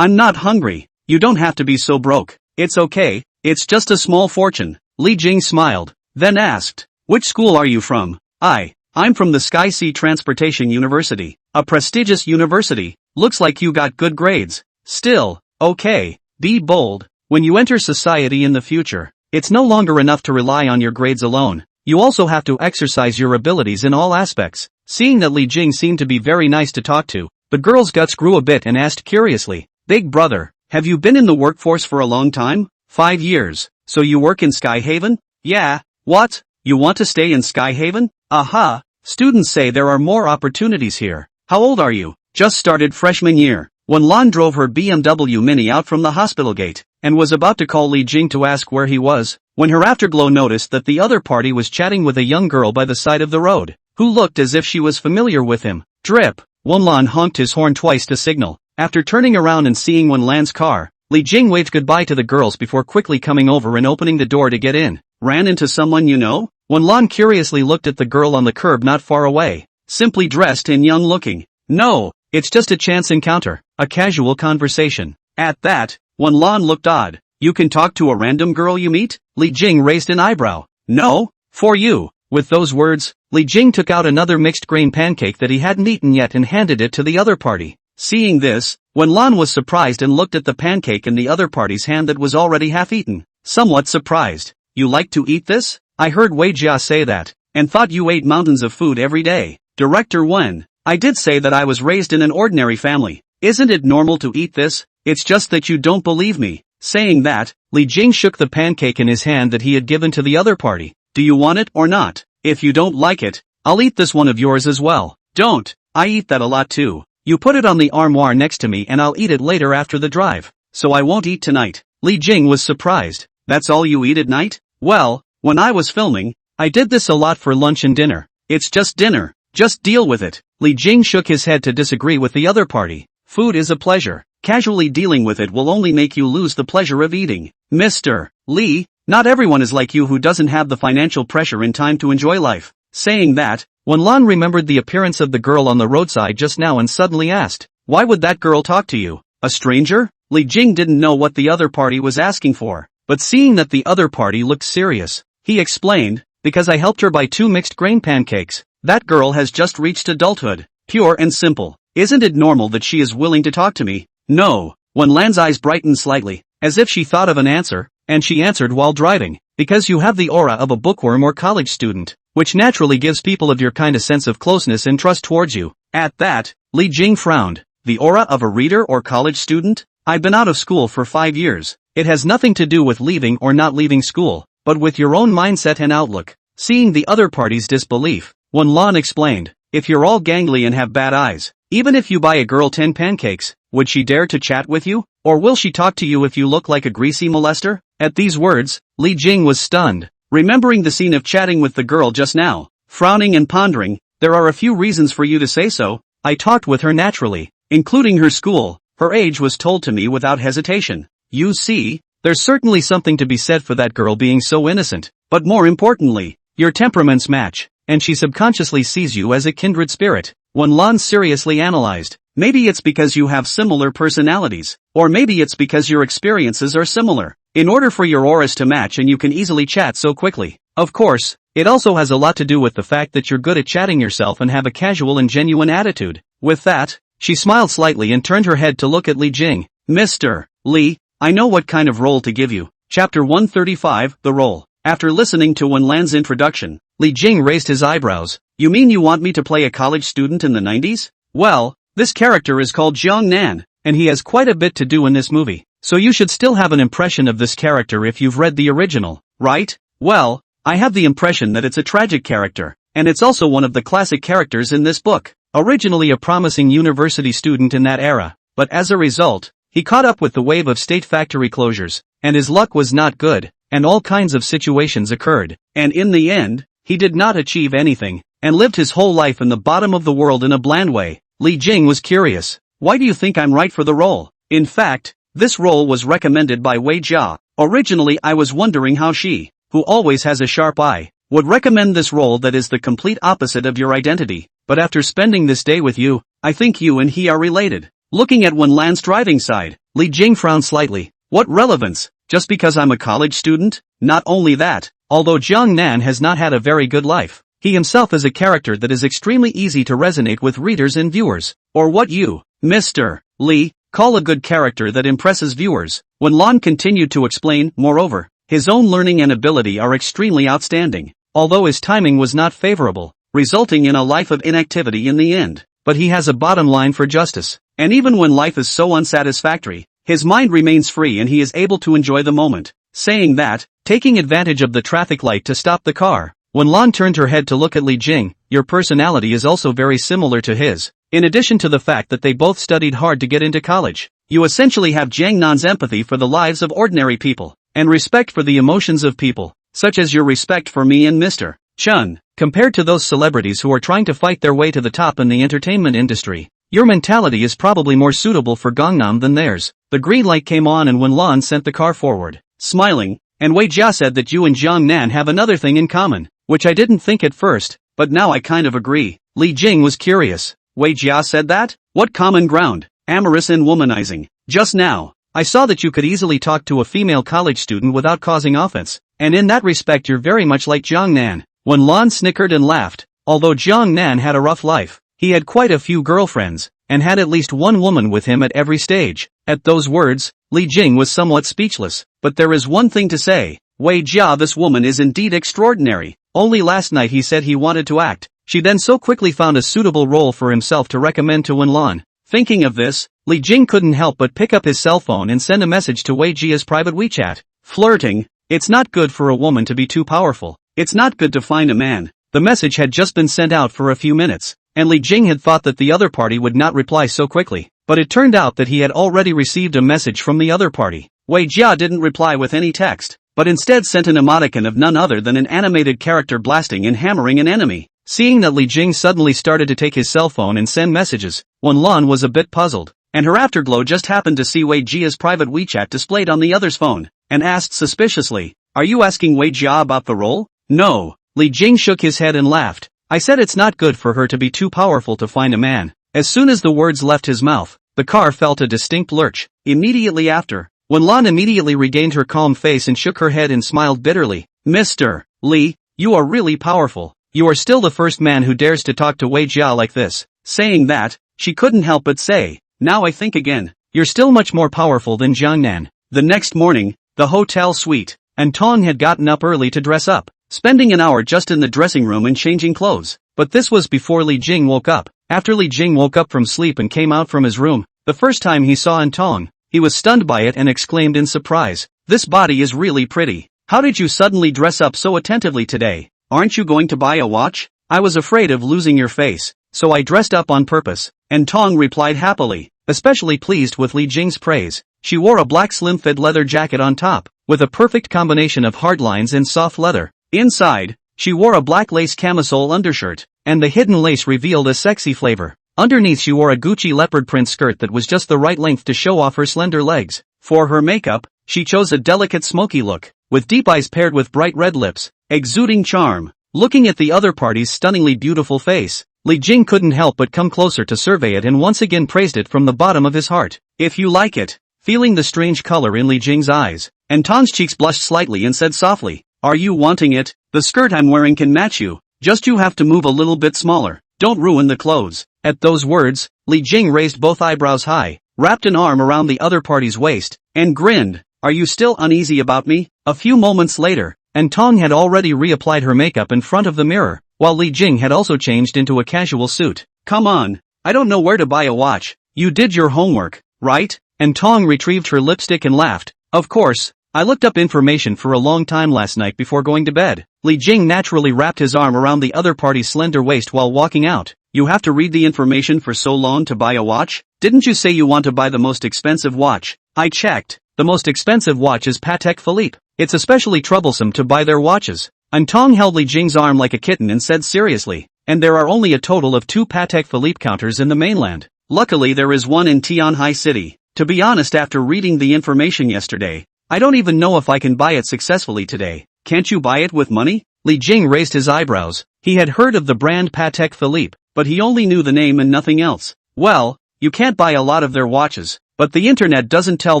I'm not hungry. You don't have to be so broke. It's okay, it's just a small fortune." Li Jing smiled, then asked, "Which school are you from?" I'm from the Sky Sea Transportation University, a prestigious university. Looks like you got good grades. Still, okay, be bold. When you enter society in the future, it's no longer enough to rely on your grades alone. You also have to exercise your abilities in all aspects." Seeing that Li Jing seemed to be very nice to talk to, the girl's guts grew a bit and asked curiously, "Big brother, have you been in the workforce for a long time?" 5 years. So you work in Sky Haven? Yeah. What? You want to stay in Sky Haven? Aha. Students say there are more opportunities here. How old are you? Just started freshman year. When Lan drove her BMW Mini out from the hospital gate, and was about to call Li Jing to ask where he was, when her afterglow noticed that the other party was chatting with a young girl by the side of the road, who looked as if she was familiar with him. Drip! Lan honked his horn twice to signal. After turning around and seeing Lan's car, Li Jing waved goodbye to the girls before quickly coming over and opening the door to get in. Ran into someone you know? Lan curiously looked at the girl on the curb not far away, simply dressed and young looking. No, it's just a chance encounter, a casual conversation. At that, Lan looked odd. You can talk to a random girl you meet? Li Jing raised an eyebrow. No, for you. With those words, Li Jing took out another mixed grain pancake that he hadn't eaten yet and handed it to the other party. Seeing this, Lan was surprised and looked at the pancake in the other party's hand that was already half-eaten, somewhat surprised. You like to eat this? I heard Wei Jia say that, and thought you ate mountains of food every day. Director Wen, I did say that I was raised in an ordinary family. Isn't it normal to eat this? It's just that you don't believe me. Saying that, Li Jing shook the pancake in his hand that he had given to the other party. Do you want it or not? If you don't like it, I'll eat this one of yours as well. Don't, I eat that a lot too. You put it on the armoire next to me and I'll eat it later after the drive. So I won't eat tonight. Li Jing was surprised. That's all you eat at night? Well, when I was filming, I did this a lot for lunch and dinner. It's just dinner. Just deal with it. Li Jing shook his head to disagree with the other party. Food is a pleasure. Casually dealing with it will only make you lose the pleasure of eating. Mr. Li, not everyone is like you who doesn't have the financial pressure in time to enjoy life. Saying that, Lan remembered the appearance of the girl on the roadside just now and suddenly asked, why would that girl talk to you? A stranger? Li Jing didn't know what the other party was asking for, but seeing that the other party looked serious, he explained, because I helped her buy 2 mixed grain pancakes. That girl has just reached adulthood. Pure and simple. Isn't it normal that she is willing to talk to me? No. Lan's eyes brightened slightly, as if she thought of an answer, and she answered while driving, because you have the aura of a bookworm or college student. which naturally gives people of your kind a sense of closeness and trust towards you. At that, Li Jing frowned. The aura of a reader or college student? I've been out of school for 5 years. It has nothing to do with leaving or not leaving school, but with your own mindset and outlook. Seeing the other party's disbelief, Wenlan explained, if you're all gangly and have bad eyes, even if you buy a girl 10 pancakes, would she dare to chat with you? Or will she talk to you if you look like a greasy molester? At these words, Li Jing was stunned, remembering the scene of chatting with the girl just now. Frowning and pondering, there are a few reasons for you to say so. I talked with her naturally, including her school. Her age was told to me without hesitation. You see, there's certainly something to be said for that girl being so innocent, but more importantly, your temperaments match, and she subconsciously sees you as a kindred spirit. Wenlan seriously analyzed. Maybe it's because you have similar personalities, or maybe it's because your experiences are similar, in order for your auras to match and you can easily chat so quickly. Of course, it also has a lot to do with the fact that you're good at chatting yourself and have a casual and genuine attitude. With that, she smiled slightly and turned her head to look at Li Jing. Mr. Li, I know what kind of role to give you. Chapter 135, The Role. After listening to Wenlan's introduction, Li Jing raised his eyebrows. You mean you want me to play a college student in the 90s? Well, this character is called Jiang Nan, and he has quite a bit to do in this movie, so you should still have an impression of this character if you've read the original, right? Well, I have the impression that it's a tragic character, and it's also one of the classic characters in this book. Originally a promising university student in that era, but as a result, he caught up with the wave of state factory closures, and his luck was not good, and all kinds of situations occurred, and in the end, he did not achieve anything, and lived his whole life in the bottom of the world in a bland way. Li Jing was curious. Why do you think I'm right for the role? In fact, this role was recommended by Wei Jia. Originally I was wondering how she, who always has a sharp eye, would recommend this role that is the complete opposite of your identity, but after spending this day with you, I think you and he are related. Looking at Wenlan's driving side, Li Jing frowned slightly. What relevance? Just because I'm a college student? Not only that, although Jiang Nan has not had a very good life, he himself is a character that is extremely easy to resonate with readers and viewers. Or what you, Mr. Li, call a good character that impresses viewers. Wenlan continued to explain, moreover, his own learning and ability are extremely outstanding, although his timing was not favorable, resulting in a life of inactivity in the end. But he has a bottom line for justice, and even when life is so unsatisfactory, his mind remains free and he is able to enjoy the moment. Saying that, taking advantage of the traffic light to stop the car, Wenlan turned her head to look at Li Jing. Your personality is also very similar to his. In addition to the fact that they both studied hard to get into college, you essentially have Jiang Nan's empathy for the lives of ordinary people, and respect for the emotions of people, such as your respect for me and Mr. Chun. Compared to those celebrities who are trying to fight their way to the top in the entertainment industry, your mentality is probably more suitable for Gangnam than theirs. The green light came on and Wenlan sent the car forward, smiling, and Wei Jia said that you and Jiang Nan have another thing in common, which I didn't think at first, but now I kind of agree. Li Jing was curious. Wei Jia said that? What common ground? Amorous and womanizing. Just now, I saw that you could easily talk to a female college student without causing offense, and in that respect you're very much like Jiang Nan. Wenlan snickered and laughed. Although Jiang Nan had a rough life, he had quite a few girlfriends, and had at least one woman with him at every stage. At those words, Li Jing was somewhat speechless. But there is one thing to say. Wei Jia, this woman is indeed extraordinary. Only last night he said he wanted to act. She then so quickly found a suitable role for himself to recommend to Wenlan. Thinking of this, Li Jing couldn't help but pick up his cell phone and send a message to Wei Jia's private WeChat. Flirting. It's not good for a woman to be too powerful. It's not good to find a man. The message had just been sent out for a few minutes, and Li Jing had thought that the other party would not reply so quickly. But it turned out that he had already received a message from the other party. Wei Jia didn't reply with any text, but instead sent an emoticon of none other than an animated character blasting and hammering an enemy. Seeing that Li Jing suddenly started to take his cell phone and send messages, Wenlan was a bit puzzled, and her afterglow just happened to see Wei Jia's private WeChat displayed on the other's phone, and asked suspiciously, "Are you asking Wei Jia about the role?" "No." Li Jing shook his head and laughed. "I said it's not good for her to be too powerful to find a man." As soon as the words left his mouth, the car felt a distinct lurch. Immediately after, Wenlan immediately regained her calm face and shook her head and smiled bitterly. "Mr. Li, you are really powerful. You are still the first man who dares to talk to Wei Jia like this." Saying that, she couldn't help but say, "Now I think again, you're still much more powerful than Jiang Nan." The next morning, the hotel suite, and Tong had gotten up early to dress up. spending an hour just in the dressing room and changing clothes. But this was before Li Jing woke up. After Li Jing woke up from sleep and came out from his room, the first time he saw Antong, he was stunned by it and exclaimed in surprise, "This body is really pretty. How did you suddenly dress up so attentively today? Aren't you going to buy a watch?" "I was afraid of losing your face, so I dressed up on purpose," Antong replied happily, especially pleased with Li Jing's praise. She wore a black slim-fit leather jacket on top, with a perfect combination of hard lines and soft leather. Inside, she wore a black lace camisole undershirt, and the hidden lace revealed a sexy flavor. Underneath she wore a Gucci leopard print skirt that was just the right length to show off her slender legs. For her makeup, she chose a delicate smoky look, with deep eyes paired with bright red lips, exuding charm. Looking at the other party's stunningly beautiful face, Li Jing couldn't help but come closer to survey it and once again praised it from the bottom of his heart. "If you like it." Feeling the strange color in Li Jing's eyes, Antong's cheeks blushed slightly and said softly, "Are you wanting it? The skirt I'm wearing can match you, just you have to move a little bit smaller. Don't ruin the clothes." At those words, Li Jing raised both eyebrows high, wrapped an arm around the other party's waist, and grinned. "Are you still uneasy about me?" A few moments later, Antong had already reapplied her makeup in front of the mirror, while Li Jing had also changed into a casual suit. "Come on, I don't know where to buy a watch. You did your homework, right?" Antong retrieved her lipstick and laughed. "Of course, I looked up information for a long time last night before going to bed." Li Jing naturally wrapped his arm around the other party's slender waist while walking out. "You have to read the information for so long to buy a watch? Didn't you say you want to buy the most expensive watch?" "I checked. The most expensive watch is Patek Philippe. It's especially troublesome to buy their watches." Antong held Li Jing's arm like a kitten and said seriously, "And there are only a total of 2 Patek Philippe counters in the mainland. Luckily there is one in Tianhai City. To be honest, after reading the information yesterday, I don't even know if I can buy it successfully today." "Can't you buy it with money?" Li Jing raised his eyebrows. He had heard of the brand Patek Philippe, but he only knew the name and nothing else. "Well, you can't buy a lot of their watches, but the internet doesn't tell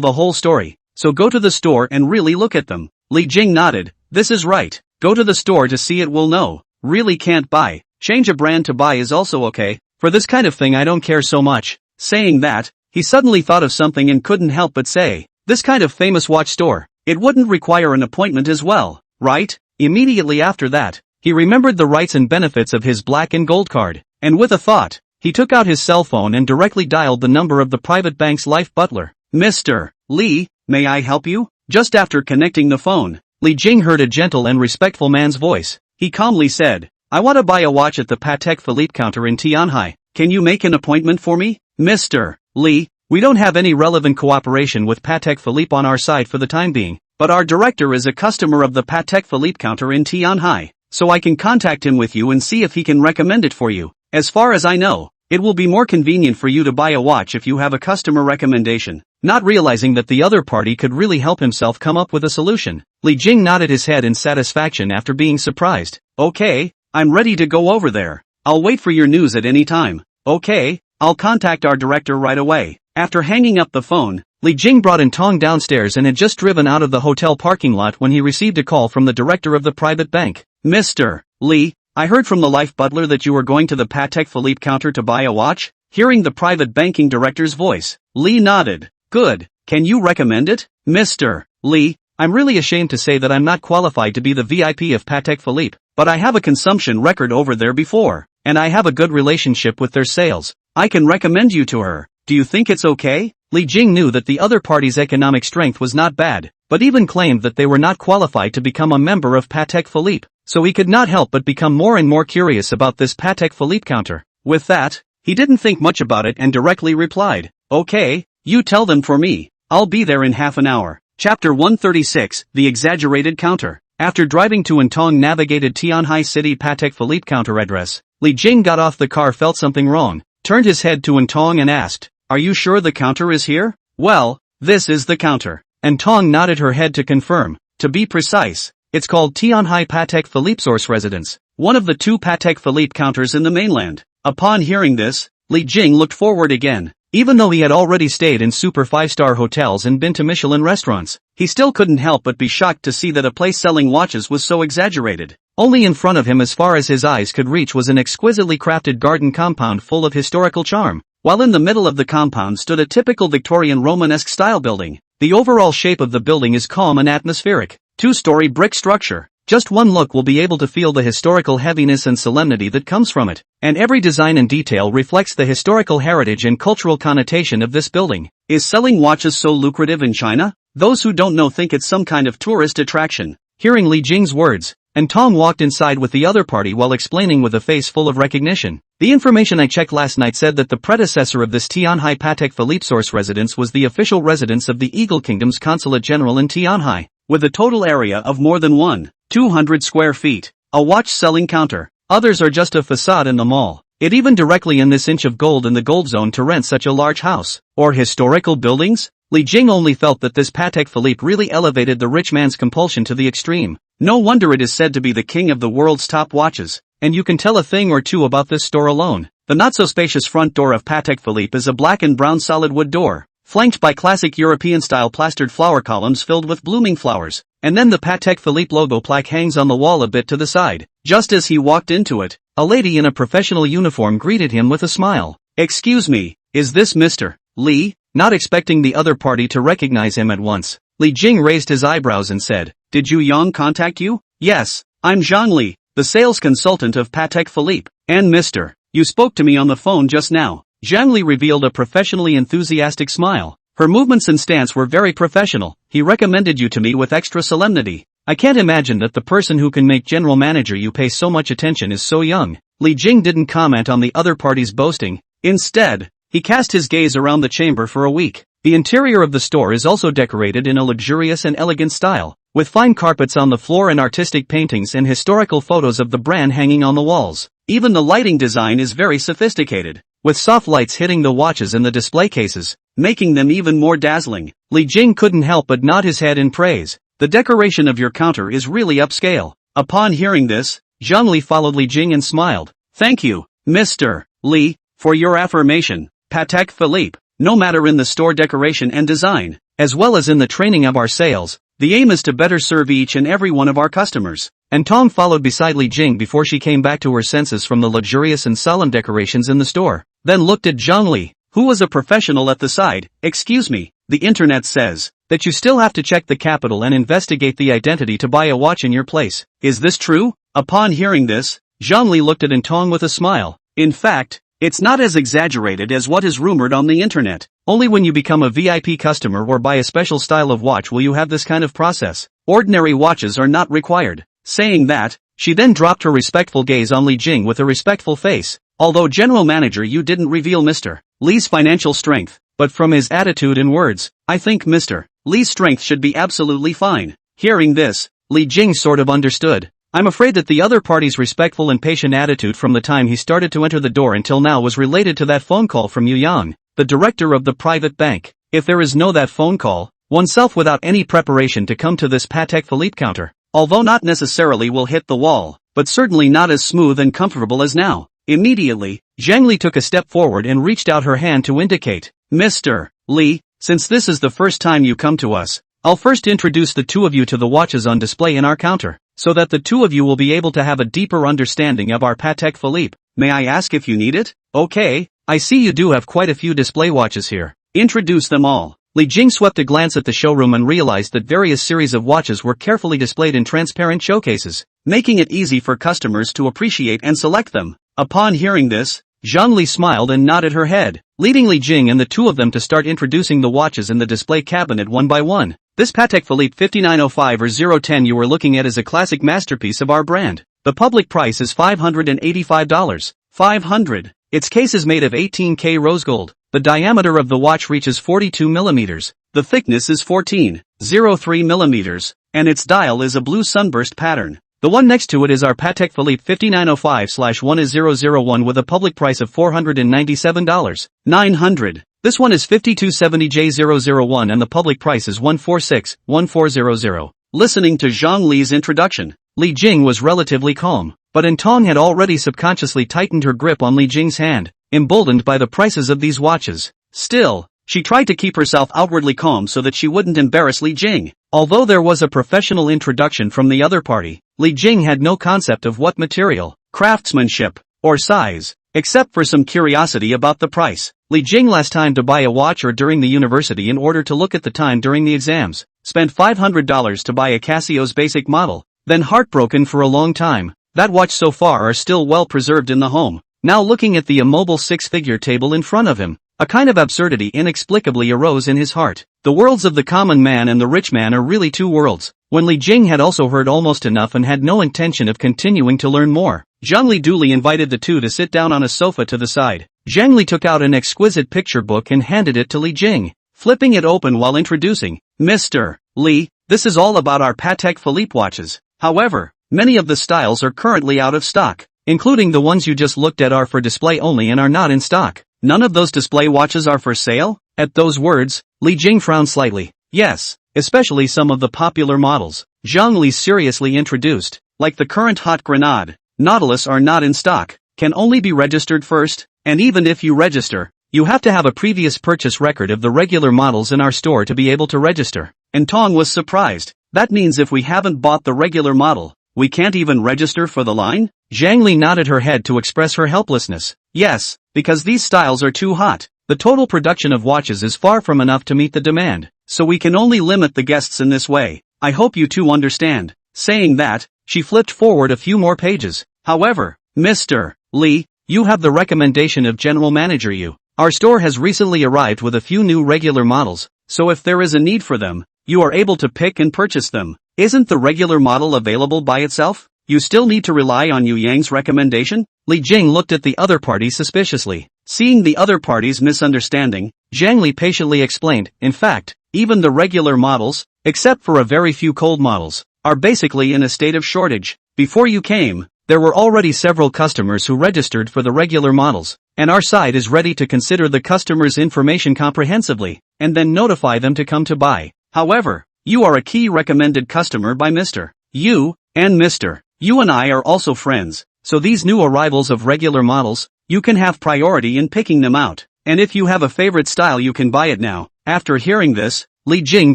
the whole story, so go to the store and really look at them." Li Jing nodded. "This is right. Go to the store to see it, will know. Really can't buy. Change a brand to buy is also okay. For this kind of thing I don't care so much." Saying that, he suddenly thought of something and couldn't help but say, "This kind of famous watch store, it wouldn't require an appointment as well, right?" Immediately after that, he remembered the rights and benefits of his black and gold card, and with a thought, he took out his cell phone and directly dialed the number of the private bank's life butler. "Mr. Li, may I help you?" Just after connecting the phone, Li Jing heard a gentle and respectful man's voice. He calmly said, "I want to buy a watch at the Patek Philippe counter in Tianhai. Can you make an appointment for me?" "Mr. Li, we don't have any relevant cooperation with Patek Philippe on our side for the time being, but our director is a customer of the Patek Philippe counter in Tianhai, so I can contact him with you and see if he can recommend it for you. As far as I know, it will be more convenient for you to buy a watch if you have a customer recommendation." Not realizing that the other party could really help himself come up with a solution, Li Jing nodded his head in satisfaction after being surprised. "Okay, I'm ready to go over there. I'll wait for your news at any time." "Okay, I'll contact our director right away." After hanging up the phone, Li Jing brought Antong downstairs and had just driven out of the hotel parking lot when he received a call from the director of the private bank. "Mr. Li, I heard from the life butler that you were going to the Patek Philippe counter to buy a watch?" Hearing the private banking director's voice, Li nodded. "Good, can you recommend it?" "Mr. Li, I'm really ashamed to say that I'm not qualified to be the VIP of Patek Philippe, but I have a consumption record over there before, and I have a good relationship with their sales. I can recommend you to her. Do you think it's okay?" Li Jing knew that the other party's economic strength was not bad, but even claimed that they were not qualified to become a member of Patek Philippe, so he could not help but become more and more curious about this Patek Philippe counter. With that, he didn't think much about it and directly replied, "Okay, you tell them for me. I'll be there in half an hour." Chapter 136, The Exaggerated Counter. After driving to Antong navigated Tianhai City Patek Philippe counter address, Li Jing got off the car, felt something wrong, turned his head to Antong and asked, "Are you sure the counter is here?" "Well, this is the counter." Antong nodded her head to confirm. "To be precise, it's called Tianhai Patek Philippe Source Residence, one of the 2 Patek Philippe counters in the mainland." Upon hearing this, Li Jing looked forward again. Even though he had already stayed in super 5-star hotels and been to Michelin restaurants, he still couldn't help but be shocked to see that a place selling watches was so exaggerated. Only in front of him, as far as his eyes could reach, was an exquisitely crafted garden compound full of historical charm, while in the middle of the compound stood a typical Victorian Romanesque style building. The overall shape of the building is calm and atmospheric. 2-story brick structure, Just one look will be able to feel the historical heaviness and solemnity that comes from it, and every design and detail reflects the historical heritage and cultural connotation of this building. Is selling watches so lucrative in China? Those who don't know think it's some kind of tourist attraction. Hearing Li Jing's words, and Tong walked inside with the other party while explaining with a face full of recognition. The information I checked last night said that the predecessor of this Tianhai Patek Philippe source residence was the official residence of the Eagle Kingdom's Consulate General in Tianhai, with a total area of more than 1,200 square feet. A watch selling counter. Others are just a facade in the mall. It even directly in this inch of gold in the gold zone to rent such a large house. Or historical buildings? Li Jing only felt that this Patek Philippe really elevated the rich man's compulsion to the extreme. No wonder it is said to be the king of the world's top watches. And you can tell a thing or two about this store alone. The not-so-spacious front door of Patek Philippe is a black and brown solid wood door, flanked by classic European-style plastered flower columns filled with blooming flowers. And then the Patek Philippe logo plaque hangs on the wall a bit to the side. Just as he walked into it, a lady in a professional uniform greeted him with a smile. "Excuse me, is this Mr. Li?" Not expecting the other party to recognize him at once, Li Jing raised his eyebrows and said, "Did Yu Yang contact you?" "Yes, I'm Zhang Li, the sales consultant of Patek Philippe. And Mr. You spoke to me on the phone just now." Zhang Li revealed a professionally enthusiastic smile. Her movements and stance were very professional. "He recommended you to me with extra solemnity. I can't imagine that the person who can make general manager you pay so much attention is so young." Li Jing didn't comment on the other party's boasting. Instead, he cast his gaze around the chamber for a week. The interior of the store is also decorated in a luxurious and elegant style, with fine carpets on the floor and artistic paintings and historical photos of the brand hanging on the walls. Even the lighting design is very sophisticated, with soft lights hitting the watches and the display cases, making them even more dazzling. Li Jing couldn't help but nod his head in praise. "The decoration of your counter is really upscale." Upon hearing this, Zhang Li followed Li Jing and smiled. "Thank you, Mr. Li, for your affirmation. Patek Philippe, no matter in the store decoration and design, as well as in the training of our sales, the aim is to better serve each and every one of our customers." And Tong followed beside Li Jing before she came back to her senses from the luxurious and solemn decorations in the store, then looked at Zhang Li, who was a professional at the side. "Excuse me, the internet says that you still have to check the capital and investigate the identity to buy a watch in your place. Is this true?" Upon hearing this, Zhang Li looked at Tong with a smile. "In fact, it's not as exaggerated as what is rumored on the internet. Only when you become a VIP customer or buy a special style of watch will you have this kind of process. Ordinary watches are not required." Saying that, she then dropped her respectful gaze on Li Jing with a respectful face. "Although general manager, you didn't reveal Mr. Li's financial strength, but from his attitude and words, I think Mr. Li's strength should be absolutely fine." Hearing this, Li Jing sort of understood. I'm afraid that the other party's respectful and patient attitude from the time he started to enter the door until now was related to that phone call from Yu Yang, the director of the private bank. If there is no that phone call, oneself without any preparation to come to this Patek Philippe counter, although not necessarily will hit the wall, but certainly not as smooth and comfortable as now. Immediately, Zhang Li took a step forward and reached out her hand to indicate, "Mr. Li, since this is the first time you come to us, I'll first introduce the two of you to the watches on display in our counter, so that the two of you will be able to have a deeper understanding of our Patek Philippe. May I ask if you need it?" "Okay, I see you do have quite a few display watches here. Introduce them all." Li Jing swept a glance at the showroom and realized that various series of watches were carefully displayed in transparent showcases, making it easy for customers to appreciate and select them. Upon hearing this, Zhang Li smiled and nodded her head, leading Li Jing and the two of them to start introducing the watches in the display cabinet one by one. "This Patek Philippe 5905 or 010 you are looking at is a classic masterpiece of our brand. The public price is $585. $500. Its case is made of 18K rose gold. The diameter of the watch reaches 42 millimeters. The thickness is 14.03 millimeters, and its dial is a blue sunburst pattern. The one next to it is our Patek Philippe 5905/1001 with a public price of $497. $900. This one is 5270J001 and the public price is $146,1400. Listening to Zhang Li's introduction, Li Jing was relatively calm, but Tong had already subconsciously tightened her grip on Li Jing's hand, emboldened by the prices of these watches. Still, she tried to keep herself outwardly calm so that she wouldn't embarrass Li Jing. Although there was a professional introduction from the other party, Li Jing had no concept of what material, craftsmanship, or size, except for some curiosity about the price. Li Jing last time to buy a watch or during the university in order to look at the time during the exams, spent $500 to buy a Casio's basic model, then heartbroken for a long time. That watch so far are still well preserved in the home. Now looking at the immobile six-figure table in front of him, a kind of absurdity inexplicably arose in his heart. The worlds of the common man and the rich man are really two worlds. When Li Jing had also heard almost enough and had no intention of continuing to learn more, Zhang Li duly invited the two to sit down on a sofa to the side. Zhang Li took out an exquisite picture book and handed it to Li Jing, flipping it open while introducing, Mr. Li, this is all about our Patek Philippe watches. However, many of the styles are currently out of stock, including the ones you just looked at are for display only and are not in stock. None of those display watches are for sale? At those words, Li Jing frowned slightly. Yes, especially some of the popular models. Zhang Li seriously introduced, like the current hot Grenade, Nautilus are not in stock, can only be registered first, and even if you register, you have to have a previous purchase record of the regular models in our store to be able to register. And Tong was surprised. That means if we haven't bought the regular model, we can't even register for the line? Zhang Li nodded her head to express her helplessness. Yes, because these styles are too hot. The total production of watches is far from enough to meet the demand, so we can only limit the guests in this way. I hope you two understand. Saying that, she flipped forward a few more pages. However, Mr. Li, you have the recommendation of General Manager Yu. Our store has recently arrived with a few new regular models, so if there is a need for them, you are able to pick and purchase them. Isn't the regular model available by itself? You still need to rely on Yu Yang's recommendation? Li Jing looked at the other party suspiciously. Seeing the other party's misunderstanding, Zhang Li patiently explained, in fact, even the regular models, except for a very few cold models, are basically in a state of shortage. Before you came, there were already several customers who registered for the regular models, and our side is ready to consider the customer's information comprehensively, and then notify them to come to buy. However, you are a key recommended customer by Mr. Yu, and Mr. Yu and I are also friends, so these new arrivals of regular models, you can have priority in picking them out, and if you have a favorite style you can buy it now. After hearing this, Li Jing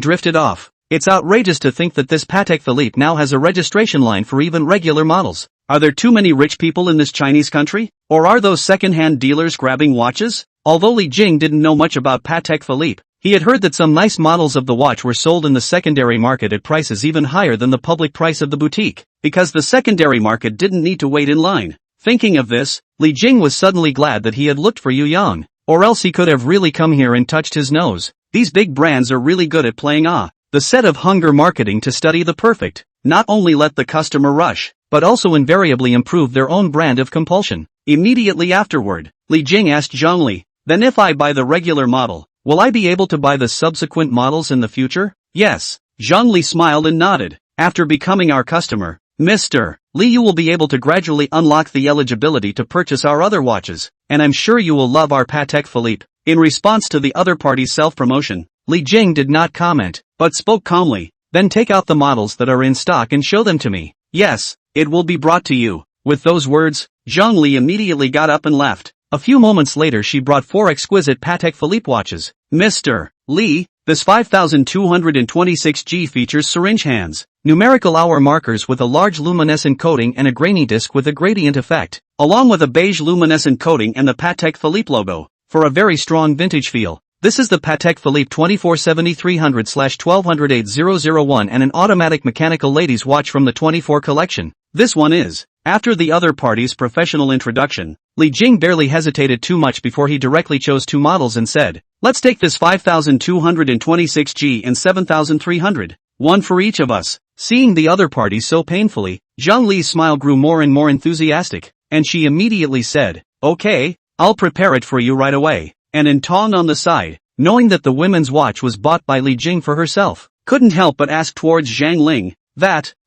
drifted off. It's outrageous to think that this Patek Philippe now has a registration line for even regular models. Are there too many rich people in this Chinese country? Or are those second-hand dealers grabbing watches? Although Li Jing didn't know much about Patek Philippe, he had heard that some nice models of the watch were sold in the secondary market at prices even higher than the public price of the boutique, because the secondary market didn't need to wait in line. Thinking of this, Li Jing was suddenly glad that he had looked for Yu Yang, or else he could have really come here and touched his nose. These big brands are really good at playing the set of hunger marketing to study the perfect, not only let the customer rush, but also invariably improve their own brand of compulsion. Immediately afterward, Li Jing asked Zhang Li, then if I buy the regular model, will I be able to buy the subsequent models in the future? Yes. Zhang Li smiled and nodded. After becoming our customer, Mr. Li, you will be able to gradually unlock the eligibility to purchase our other watches, and I'm sure you will love our Patek Philippe. In response to the other party's self-promotion, Li Jing did not comment, but spoke calmly, then take out the models that are in stock and show them to me. Yes, it will be brought to you. With those words, Zhang Li immediately got up and left. A few moments later she brought 4 exquisite Patek Philippe watches. Mr. Li, this 5226G features syringe hands, numerical hour markers with a large luminescent coating and a grainy disc with a gradient effect, along with a beige luminescent coating and the Patek Philippe logo, for a very strong vintage feel. This is the Patek Philippe 2470-300/1200-8001 and an automatic mechanical ladies watch from the 24 collection. This one is. After the other party's professional introduction, Li Jing barely hesitated too much before he directly chose 2 models and said, let's take this 5226G and 7300, one for each of us. Seeing the other party so painfully, Zhang Li's smile grew more and more enthusiastic, and she immediately said, okay, I'll prepare it for you right away. And in Tong on the side, knowing that the women's watch was bought by Li Jing for herself, couldn't help but ask towards Zhang Ling,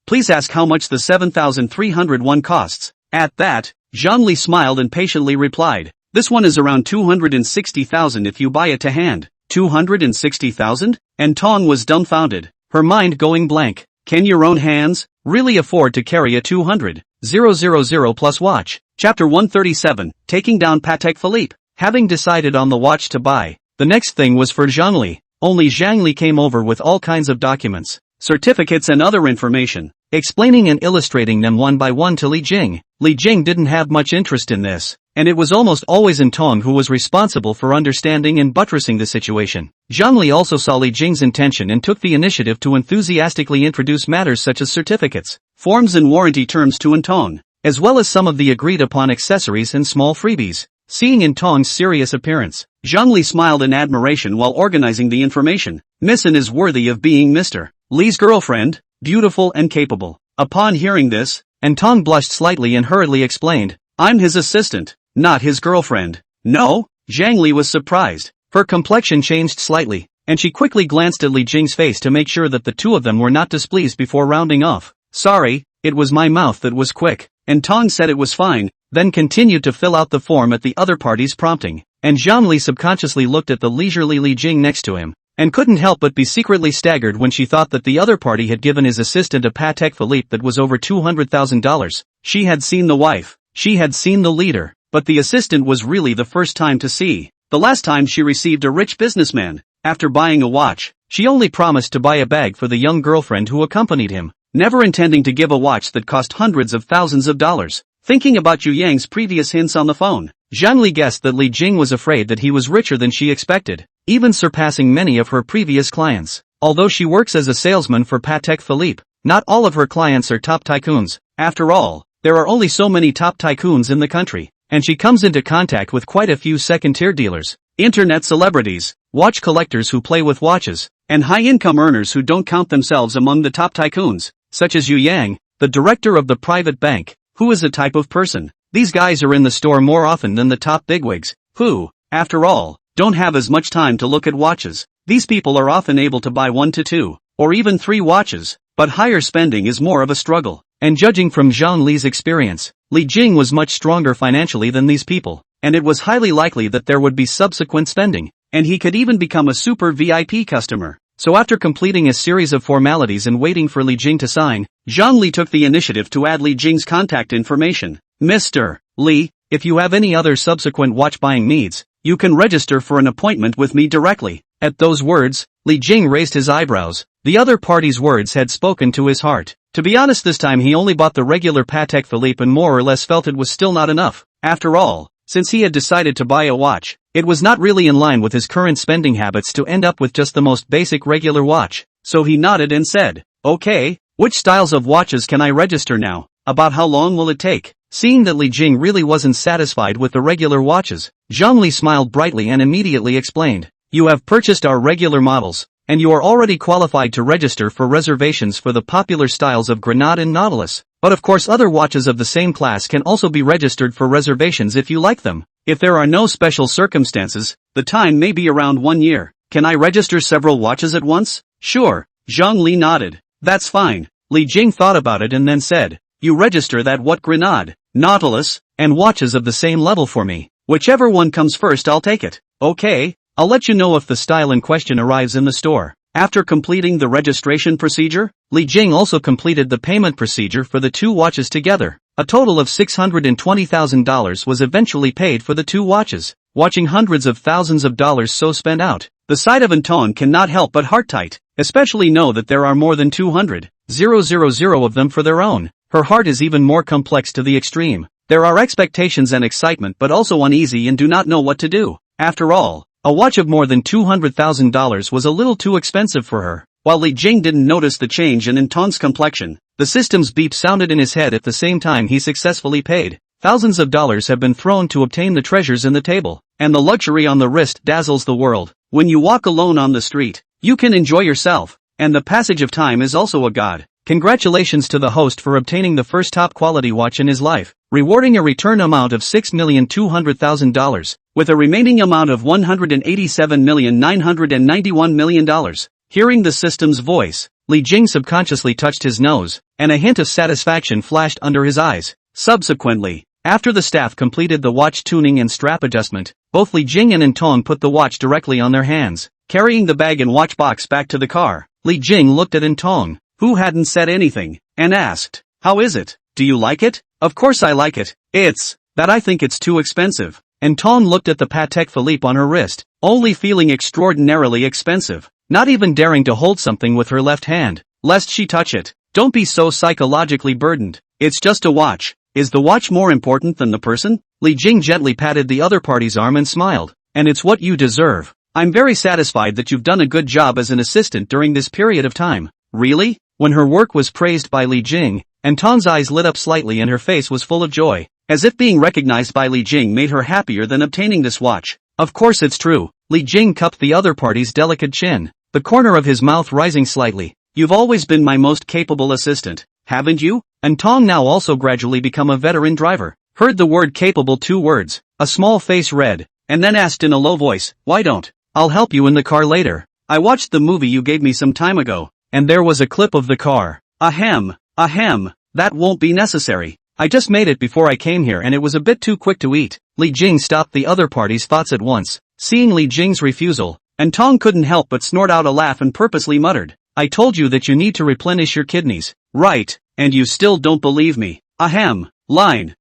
please ask how much the 7301 costs. At that, Zhang Li smiled and patiently replied, this one is around 260,000 if you buy it to hand. 260,000? And Tong was dumbfounded, her mind going blank. Can your own hands really afford to carry a 200,000 plus watch? Chapter 137, Taking Down Patek Philippe. Having decided on the watch to buy, the next thing was for Zhang Li. Only Zhang Li came over with all kinds of documents, certificates and other information, explaining and illustrating them one by one to Li Jing. Li Jing didn't have much interest in this, and it was almost always Tong who was responsible for understanding and buttressing the situation. Zhang Li also saw Li Jing's intention and took the initiative to enthusiastically introduce matters such as certificates. forms and warranty terms to Intong, as well as some of the agreed-upon accessories and small freebies. Seeing Intong's serious appearance, Zhongli smiled in admiration while organizing the information. Miss N is worthy of being Mr. Li's girlfriend, beautiful and capable. Upon hearing this, Intong blushed slightly and hurriedly explained, I'm his assistant, not his girlfriend. No? Zhang Li was surprised. Her complexion changed slightly, and she quickly glanced at Li Jing's face to make sure that the two of them were not displeased before rounding off. Sorry, it was my mouth that was quick. Intong said it was fine, then continued to fill out the form at the other party's prompting, and Zhang Li subconsciously looked at the leisurely Li Jing next to him, and couldn't help but be secretly staggered when she thought that the other party had given his assistant a Patek Philippe that was over $200,000. She had seen the wife, she had seen the leader, but the assistant was really the first time to see. The last time she received a rich businessman. After buying a watch, she only promised to buy a bag for the young girlfriend who accompanied him, never intending to give a watch that cost hundreds of thousands of dollars. Thinking about Yu Yang's previous hints on the phone, Zhang Li guessed that Li Jing was afraid that he was richer than she expected, even surpassing many of her previous clients. Although she works as a salesman for Patek Philippe, not all of her clients are top tycoons. After all, there are only so many top tycoons in the country, and she comes into contact with quite a few second-tier dealers, internet celebrities, watch collectors who play with watches, and high-income earners who don't count themselves among the top tycoons, such as Yu Yang, the director of the private bank, who is a type of person. These guys are in the store more often than the top bigwigs, who, after all, don't have as much time to look at watches. These people are often able to buy 1 to 2, or even 3 watches, but higher spending is more of a struggle. And judging from Zhang Li's experience, Li Jing was much stronger financially than these people, and it was highly likely that there would be subsequent spending, and he could even become a super VIP customer. So after completing a series of formalities and waiting for Li Jing to sign, Zhang Li took the initiative to add Li Jing's contact information. Mr. Li, if you have any other subsequent watch buying needs, you can register for an appointment with me directly. At those words, Li Jing raised his eyebrows. The other party's words had spoken to his heart. To be honest, this time he only bought the regular Patek Philippe and more or less felt it was still not enough. After all, since he had decided to buy a watch, it was not really in line with his current spending habits to end up with just the most basic regular watch. So he nodded and said, okay, which styles of watches can I register now? About how long will it take? Seeing that Li Jing really wasn't satisfied with the regular watches, Zhang Li smiled brightly and immediately explained, you have purchased our regular models, and you are already qualified to register for reservations for the popular styles of Grenade and Nautilus. But of course other watches of the same class can also be registered for reservations if you like them. If there are no special circumstances, the time may be around 1 year. Can I register several watches at once? Sure, Zhang Li nodded. That's fine. Li Jing thought about it and then said, you register that what Grenade, Nautilus, and watches of the same level for me. Whichever one comes first I'll take it. Okay, I'll let you know if the style in question arrives in the store. After completing the registration procedure, Li Jing also completed the payment procedure for the 2 watches together. A total of $620,000 was eventually paid for the 2 watches. Watching hundreds of thousands of dollars so spent out, the side of Anton cannot help but heart tight, especially know that there are more than 200,000 of them for their own. Her heart is even more complex to the extreme. There are expectations and excitement but also uneasy and do not know what to do. After all, a watch of more than $200,000 was a little too expensive for her. While Li Jing didn't notice the change in Anton's complexion, the system's beep sounded in his head at the same time he successfully paid. Thousands of dollars have been thrown to obtain the treasures in the table, and the luxury on the wrist dazzles the world. When you walk alone on the street, you can enjoy yourself, and the passage of time is also a god. Congratulations to the host for obtaining the first top-quality watch in his life, rewarding a return amount of $6,200,000, with a remaining amount of $187,991,000,000. Hearing the system's voice, Li Jing subconsciously touched his nose, and a hint of satisfaction flashed under his eyes. Subsequently, after the staff completed the watch tuning and strap adjustment, both Li Jing and Intong put the watch directly on their hands. Carrying the bag and watch box back to the car, Li Jing looked at Intong, who hadn't said anything, and asked, how is it? Do you like it? Of course I like it. It's that I think it's too expensive. Intong looked at the Patek Philippe on her wrist, only feeling extraordinarily expensive, not even daring to hold something with her left hand, lest she touch it. Don't be so psychologically burdened. It's just a watch. Is the watch more important than the person? Li Jing gently patted the other party's arm and smiled. And it's what you deserve. I'm very satisfied that you've done a good job as an assistant during this period of time. Really? When her work was praised by Li Jing, and Tong's eyes lit up slightly and her face was full of joy, as if being recognized by Li Jing made her happier than obtaining this watch. Of course it's true. Li Jing cupped the other party's delicate chin, the corner of his mouth rising slightly. You've always been my most capable assistant, haven't you? And Tong now also gradually become a veteran driver. Heard the word capable 2 words, a small face read, and then asked in a low voice, why don't? I'll help you in the car later. I watched the movie you gave me some time ago, and there was a clip of the car. Ahem, that won't be necessary. I just made it before I came here and it was a bit too quick to eat. Li Jing stopped the other party's thoughts at once, seeing Li Jing's refusal, and Tong couldn't help but snort out a laugh and purposely muttered, I told you that you need to replenish your kidneys. Right, and you still don't believe me. Ahem, line,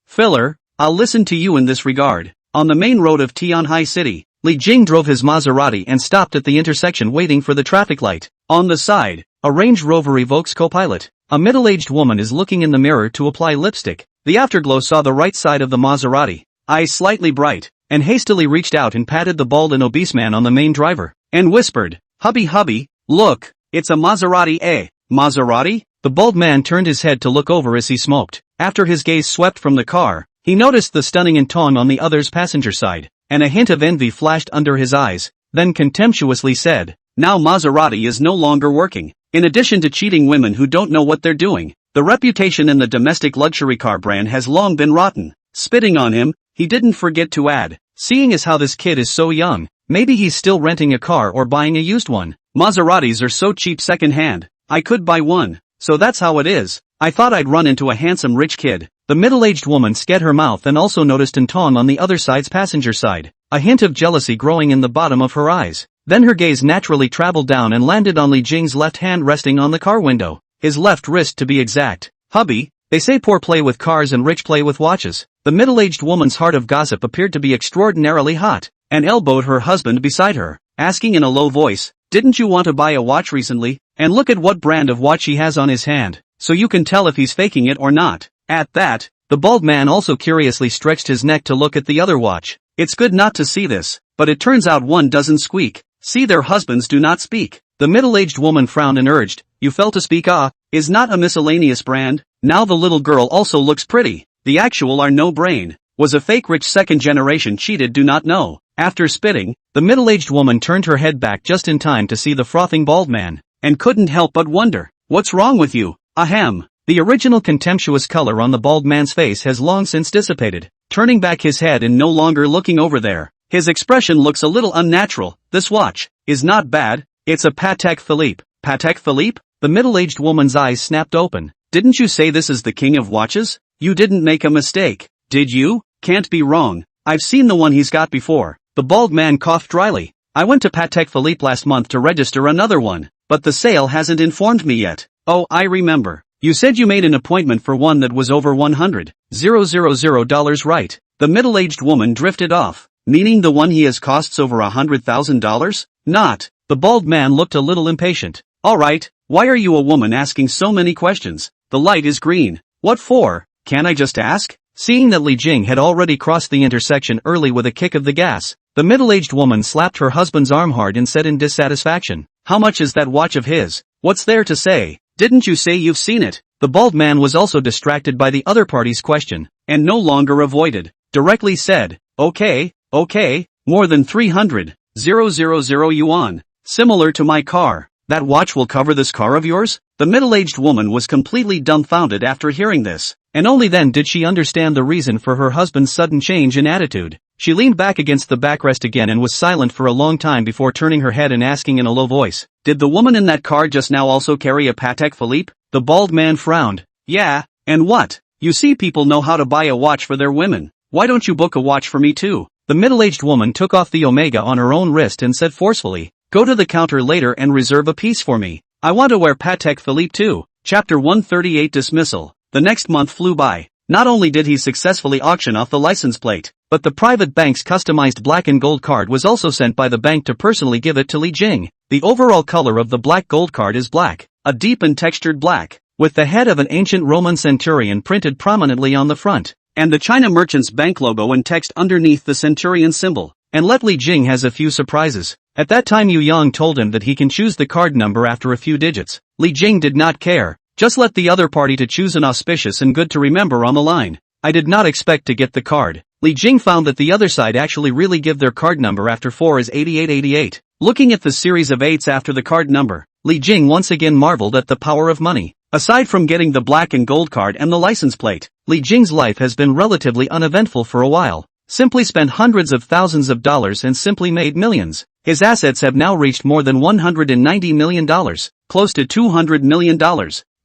filler, I'll listen to you in this regard. On the main road of Tianhai City, Li Jing drove his Maserati and stopped at the intersection waiting for the traffic light. On the side, a Range Rover Evoque's co-pilot, a middle-aged woman is looking in the mirror to apply lipstick. The afterglow saw the right side of the Maserati, eyes slightly bright, and hastily reached out and patted the bald and obese man on the main driver, and whispered, hubby, look, it's a Maserati eh? Maserati? The bald man turned his head to look over as he smoked. After his gaze swept from the car, he noticed the stunning Tong on the other's passenger side, and a hint of envy flashed under his eyes, then contemptuously said, now Maserati is no longer working. In addition to cheating women who don't know what they're doing, the reputation in the domestic luxury car brand has long been rotten. Spitting on him, he didn't forget to add, seeing as how this kid is so young, maybe he's still renting a car or buying a used one. Maseratis are so cheap second-hand, I could buy one, so that's how it is. I thought I'd run into a handsome rich kid. The middle-aged woman scared her mouth and also noticed Tong on the other side's passenger side, a hint of jealousy growing in the bottom of her eyes. Then her gaze naturally traveled down and landed on Li Jing's left hand resting on the car window, his left wrist to be exact. Hubby, they say poor play with cars and rich play with watches. The middle-aged woman's heart of gossip appeared to be extraordinarily hot, and elbowed her husband beside her, asking in a low voice, didn't you want to buy a watch recently? And look at what brand of watch he has on his hand, so you can tell if he's faking it or not. At that, the bald man also curiously stretched his neck to look at the other watch. It's good not to see this, but it turns out one doesn't squeak. See, their husbands do not speak. The middle-aged woman frowned and urged, you fell to speak is not a miscellaneous brand. Now the little girl also looks pretty. The actual are no brain. Was a fake rich second generation cheated do not know. After spitting, the middle-aged woman turned her head back just in time to see the frothing bald man, and couldn't help but wonder, what's wrong with you? Ahem. The original contemptuous color on the bald man's face has long since dissipated, turning back his head and no longer looking over there. His expression looks a little unnatural. This watch is not bad. It's a Patek Philippe. Patek Philippe? The middle-aged woman's eyes snapped open. Didn't you say this is the king of watches? You didn't make a mistake, did you? Can't be wrong. I've seen the one he's got before. The bald man coughed dryly. I went to Patek Philippe last month to register another one, but the sale hasn't informed me yet. Oh, I remember. You said you made an appointment for one that was over $100,000, right? The middle-aged woman drifted off. Meaning the one he has costs over $100,000? Not. The bald man looked a little impatient. Alright, why are you a woman asking so many questions? The light is green. What for? Can I just ask? Seeing that Li Jing had already crossed the intersection early with a kick of the gas, the middle-aged woman slapped her husband's arm hard and said in dissatisfaction, how much is that watch of his? What's there to say? Didn't you say you've seen it? The bald man was also distracted by the other party's question, and no longer avoided. Directly said, okay, more than 300,000 yuan. Similar to my car. That watch will cover this car of yours? The middle-aged woman was completely dumbfounded after hearing this, and only then did she understand the reason for her husband's sudden change in attitude. She leaned back against the backrest again and was silent for a long time before turning her head and asking in a low voice, did the woman in that car just now also carry a Patek Philippe? The bald man frowned. Yeah, and what? You see, people know how to buy a watch for their women. Why don't you book a watch for me too? The middle-aged woman took off the omega on her own wrist and said forcefully, go to the counter later and reserve a piece for me. I want to wear Patek Philippe too. Chapter 138 Dismissal. The next month flew by. Not only did he successfully auction off the license plate, but the private bank's customized black and gold card was also sent by the bank to personally give it to Li Jing. The overall color of the black gold card is black, a deep and textured black, with the head of an ancient Roman centurion printed prominently on the front, and the China Merchants Bank logo and text underneath the centurion symbol. And let Li Jing has a few surprises. At that time Yu Yang told him that he can choose the card number after a few digits. Li Jing did not care, Just let the other party to choose an auspicious and good to remember on the line. I did not expect to get the card. Li Jing found that the other side actually really give their card number after 4 is 8888. Looking at the series of 8s after the card number, Li Jing once again marveled at the power of money. Aside from getting the black and gold card and the license plate, Li Jing's life has been relatively uneventful for a while. Simply spent hundreds of thousands of dollars and simply made millions. His assets have now reached more than $190 million, close to $200 million.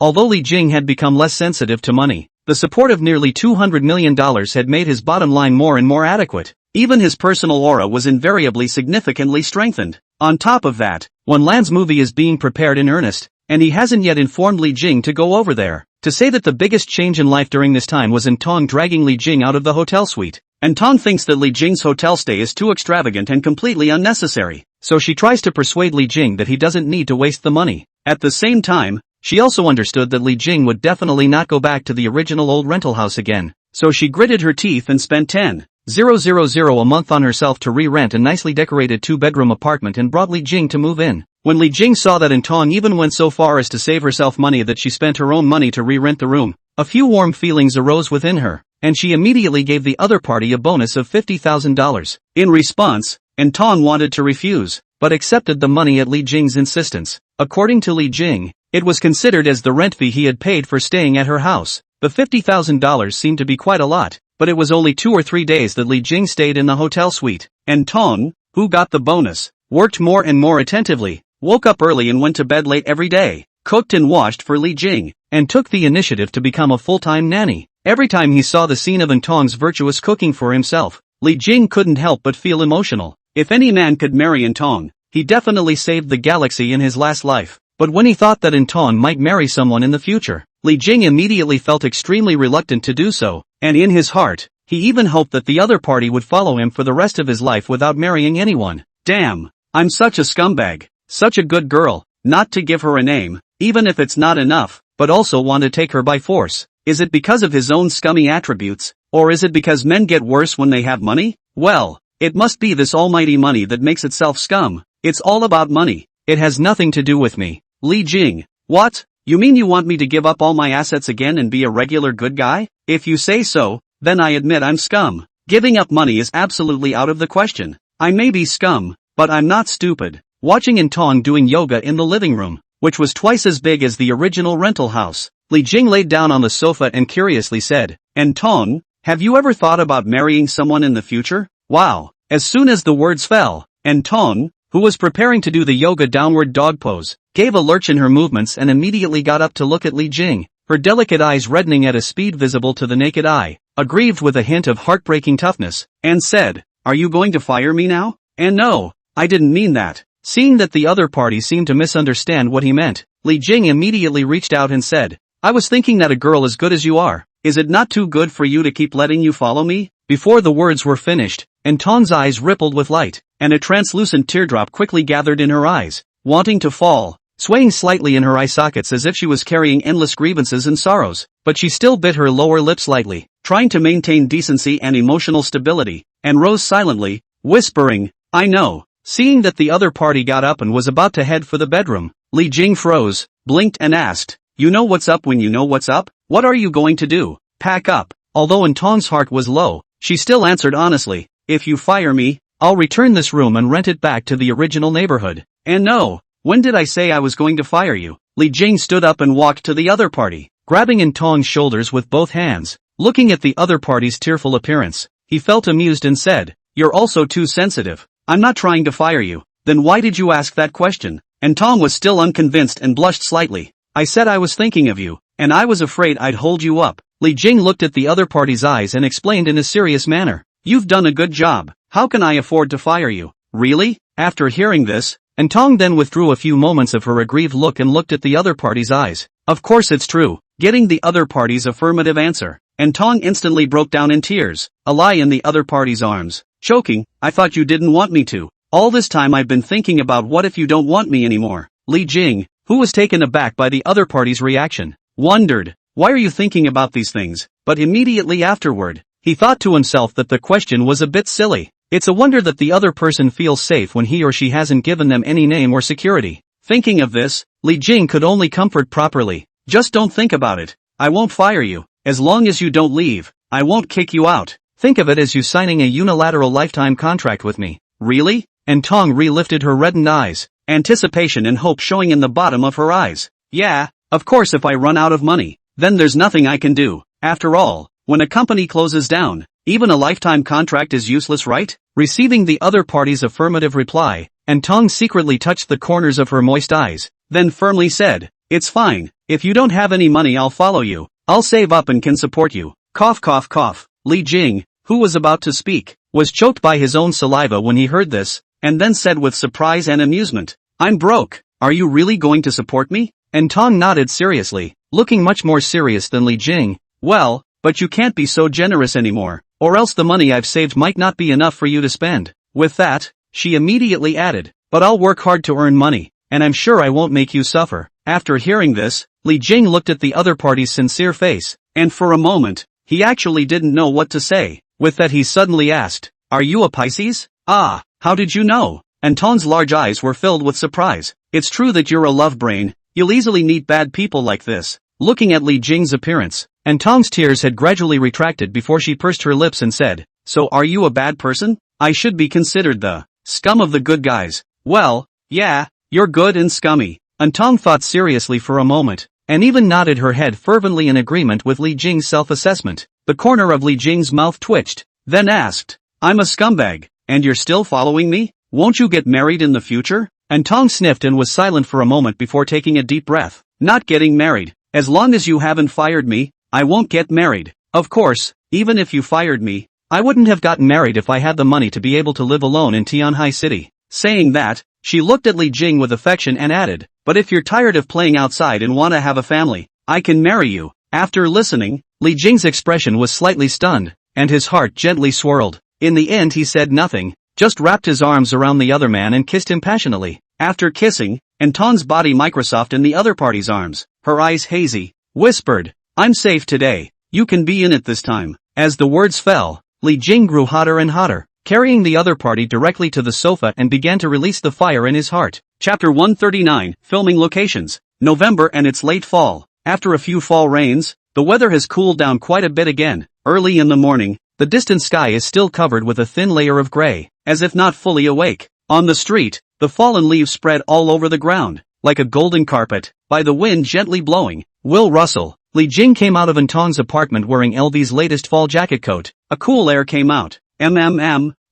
Although Li Jing had become less sensitive to money, the support of nearly $200 million had made his bottom line more and more adequate. Even his personal aura was invariably significantly strengthened. On top of that, Wen Lan's movie is being prepared in earnest, and he hasn't yet informed Li Jing to go over there. To say that the biggest change in life during this time was Tong dragging Li Jing out of the hotel suite. Tong thinks that Li Jing's hotel stay is too extravagant and completely unnecessary, so she tries to persuade Li Jing that he doesn't need to waste the money. At the same time, she also understood that Li Jing would definitely not go back to the original old rental house again, so she gritted her teeth and spent $10,000 a month on herself to re-rent a nicely decorated 2-bedroom apartment and brought Li Jing to move in. When Li Jing saw that Tong even went so far as to save herself money that she spent her own money to re-rent the room, a few warm feelings arose within her, and she immediately gave the other party a bonus of $50,000. In response, Tong wanted to refuse, but accepted the money at Li Jing's insistence. According to Li Jing, it was considered as the rent fee he had paid for staying at her house. The $50,000 seemed to be quite a lot, but it was only 2 or 3 days that Li Jing stayed in the hotel suite. Tong, who got the bonus, worked more and more attentively, woke up early and went to bed late every day, cooked and washed for Li Jing, and took the initiative to become a full-time nanny. Every time he saw the scene of Tong's virtuous cooking for himself, Li Jing couldn't help but feel emotional. If any man could marry Tong, he definitely saved the galaxy in his last life. But when he thought that Tong might marry someone in the future, Li Jing immediately felt extremely reluctant to do so, and in his heart, he even hoped that the other party would follow him for the rest of his life without marrying anyone. Damn, I'm such a scumbag, such a good girl, not to give her a name, even if it's not enough, but also want to take her by force. Is it because of his own scummy attributes, or is it because men get worse when they have money? Well, it must be this almighty money that makes itself scum. It's all about money. It has nothing to do with me. Li Jing, what? You mean you want me to give up all my assets again and be a regular good guy? If you say so, then I admit I'm scum. Giving up money is absolutely out of the question. I may be scum, but I'm not stupid. Watching Tong doing yoga in the living room, which was twice as big as the original rental house, Li Jing laid down on the sofa and curiously said, Tong, have you ever thought about marrying someone in the future? Wow. As soon as the words fell, Tong, who was preparing to do the yoga downward dog pose, gave a lurch in her movements and immediately got up to look at Li Jing, her delicate eyes reddening at a speed visible to the naked eye, aggrieved with a hint of heartbreaking toughness, and said, Are you going to fire me now? And no, I didn't mean that. Seeing that the other party seemed to misunderstand what he meant, Li Jing immediately reached out and said, I was thinking that a girl as good as you are, is it not too good for you to keep letting you follow me? Before the words were finished, Tong's eyes rippled with light, and a translucent teardrop quickly gathered in her eyes, wanting to fall, swaying slightly in her eye sockets as if she was carrying endless grievances and sorrows, but she still bit her lower lip slightly, trying to maintain decency and emotional stability, and rose silently, whispering, I know. Seeing that the other party got up and was about to head for the bedroom, Li Jing froze, blinked and asked, You know what's up when you know what's up? What are you going to do? Pack up. Although Tong's heart was low, she still answered honestly, If you fire me, I'll return this room and rent it back to the original neighborhood. And no, when did I say I was going to fire you? Li Jing stood up and walked to the other party, grabbing Tong's shoulders with both hands. Looking at the other party's tearful appearance, he felt amused and said, You're also too sensitive. I'm not trying to fire you. Then why did you ask that question? Tong was still unconvinced and blushed slightly. I said I was thinking of you, and I was afraid I'd hold you up. Li Jing looked at the other party's eyes and explained in a serious manner, You've done a good job. How can I afford to fire you? Really? After hearing this, Tong then withdrew a few moments of her aggrieved look and looked at the other party's eyes. Of course it's true. Getting the other party's affirmative answer, Tong instantly broke down in tears, a lie in the other party's arms, choking, I thought you didn't want me to. All this time I've been thinking about what if you don't want me anymore. Li Jing, who was taken aback by the other party's reaction, wondered, Why are you thinking about these things? But immediately afterward, he thought to himself that the question was a bit silly. It's a wonder that the other person feels safe when he or she hasn't given them any name or security. Thinking of this, Li Jing could only comfort properly. Just don't think about it. I won't fire you. As long as you don't leave, I won't kick you out. Think of it as you signing a unilateral lifetime contract with me. Really? And Tong re-lifted her reddened eyes, anticipation and hope showing in the bottom of her eyes. Yeah, of course if I run out of money, then there's nothing I can do. After all, when a company closes down, even a lifetime contract is useless, right? Receiving the other party's affirmative reply, and Tong secretly touched the corners of her moist eyes, then firmly said, "It's fine, if you don't have any money I'll follow you. I'll save up and can support you." Cough cough cough. Li Jing, who was about to speak, was choked by his own saliva when he heard this, and then said with surprise and amusement, "I'm broke. Are you really going to support me?" And Tong nodded seriously, looking much more serious than Li Jing. "Well, but you can't be so generous anymore, or else the money I've saved might not be enough for you to spend." With that, she immediately added, "But I'll work hard to earn money, and I'm sure I won't make you suffer." After hearing this, Li Jing looked at the other party's sincere face, and for a moment, he actually didn't know what to say. With that he suddenly asked, "Are you a Pisces?" "Ah, how did you know?" And Tong's large eyes were filled with surprise. "It's true that you're a love brain, you'll easily meet bad people like this." Looking at Li Jing's appearance, and Tong's tears had gradually retracted before she pursed her lips and said, "So are you a bad person? I should be considered the scum of the good guys." "Well, yeah, you're good and scummy." And Tong thought seriously for a moment, and even nodded her head fervently in agreement with Li Jing's self-assessment. The corner of Li Jing's mouth twitched, then asked, "I'm a scumbag, and you're still following me? Won't you get married in the future?" And Tong sniffed and was silent for a moment before taking a deep breath. "Not getting married. As long as you haven't fired me, I won't get married. Of course, even if you fired me, I wouldn't have gotten married if I had the money to be able to live alone in Tianhai City." Saying that, she looked at Li Jing with affection and added, "But if you're tired of playing outside and want to have a family, I can marry you." After listening, Li Jing's expression was slightly stunned, and his heart gently swirled. In the end he said nothing, just wrapped his arms around the other man and kissed him passionately. After kissing, and Tong's body Microsoft in the other party's arms, her eyes hazy, whispered, "I'm safe today, you can be in it this time." As the words fell, Li Jing grew hotter and hotter, carrying the other party directly to the sofa and began to release the fire in his heart. Chapter 139, Filming Locations. November and it's late fall. After a few fall rains, the weather has cooled down quite a bit again. Early in the morning, the distant sky is still covered with a thin layer of gray, as if not fully awake. On the street, the fallen leaves spread all over the ground, like a golden carpet, by the wind gently blowing. Will Russell. Li Jing came out of Tong's apartment wearing LV's latest fall jacket coat. A cool air came out.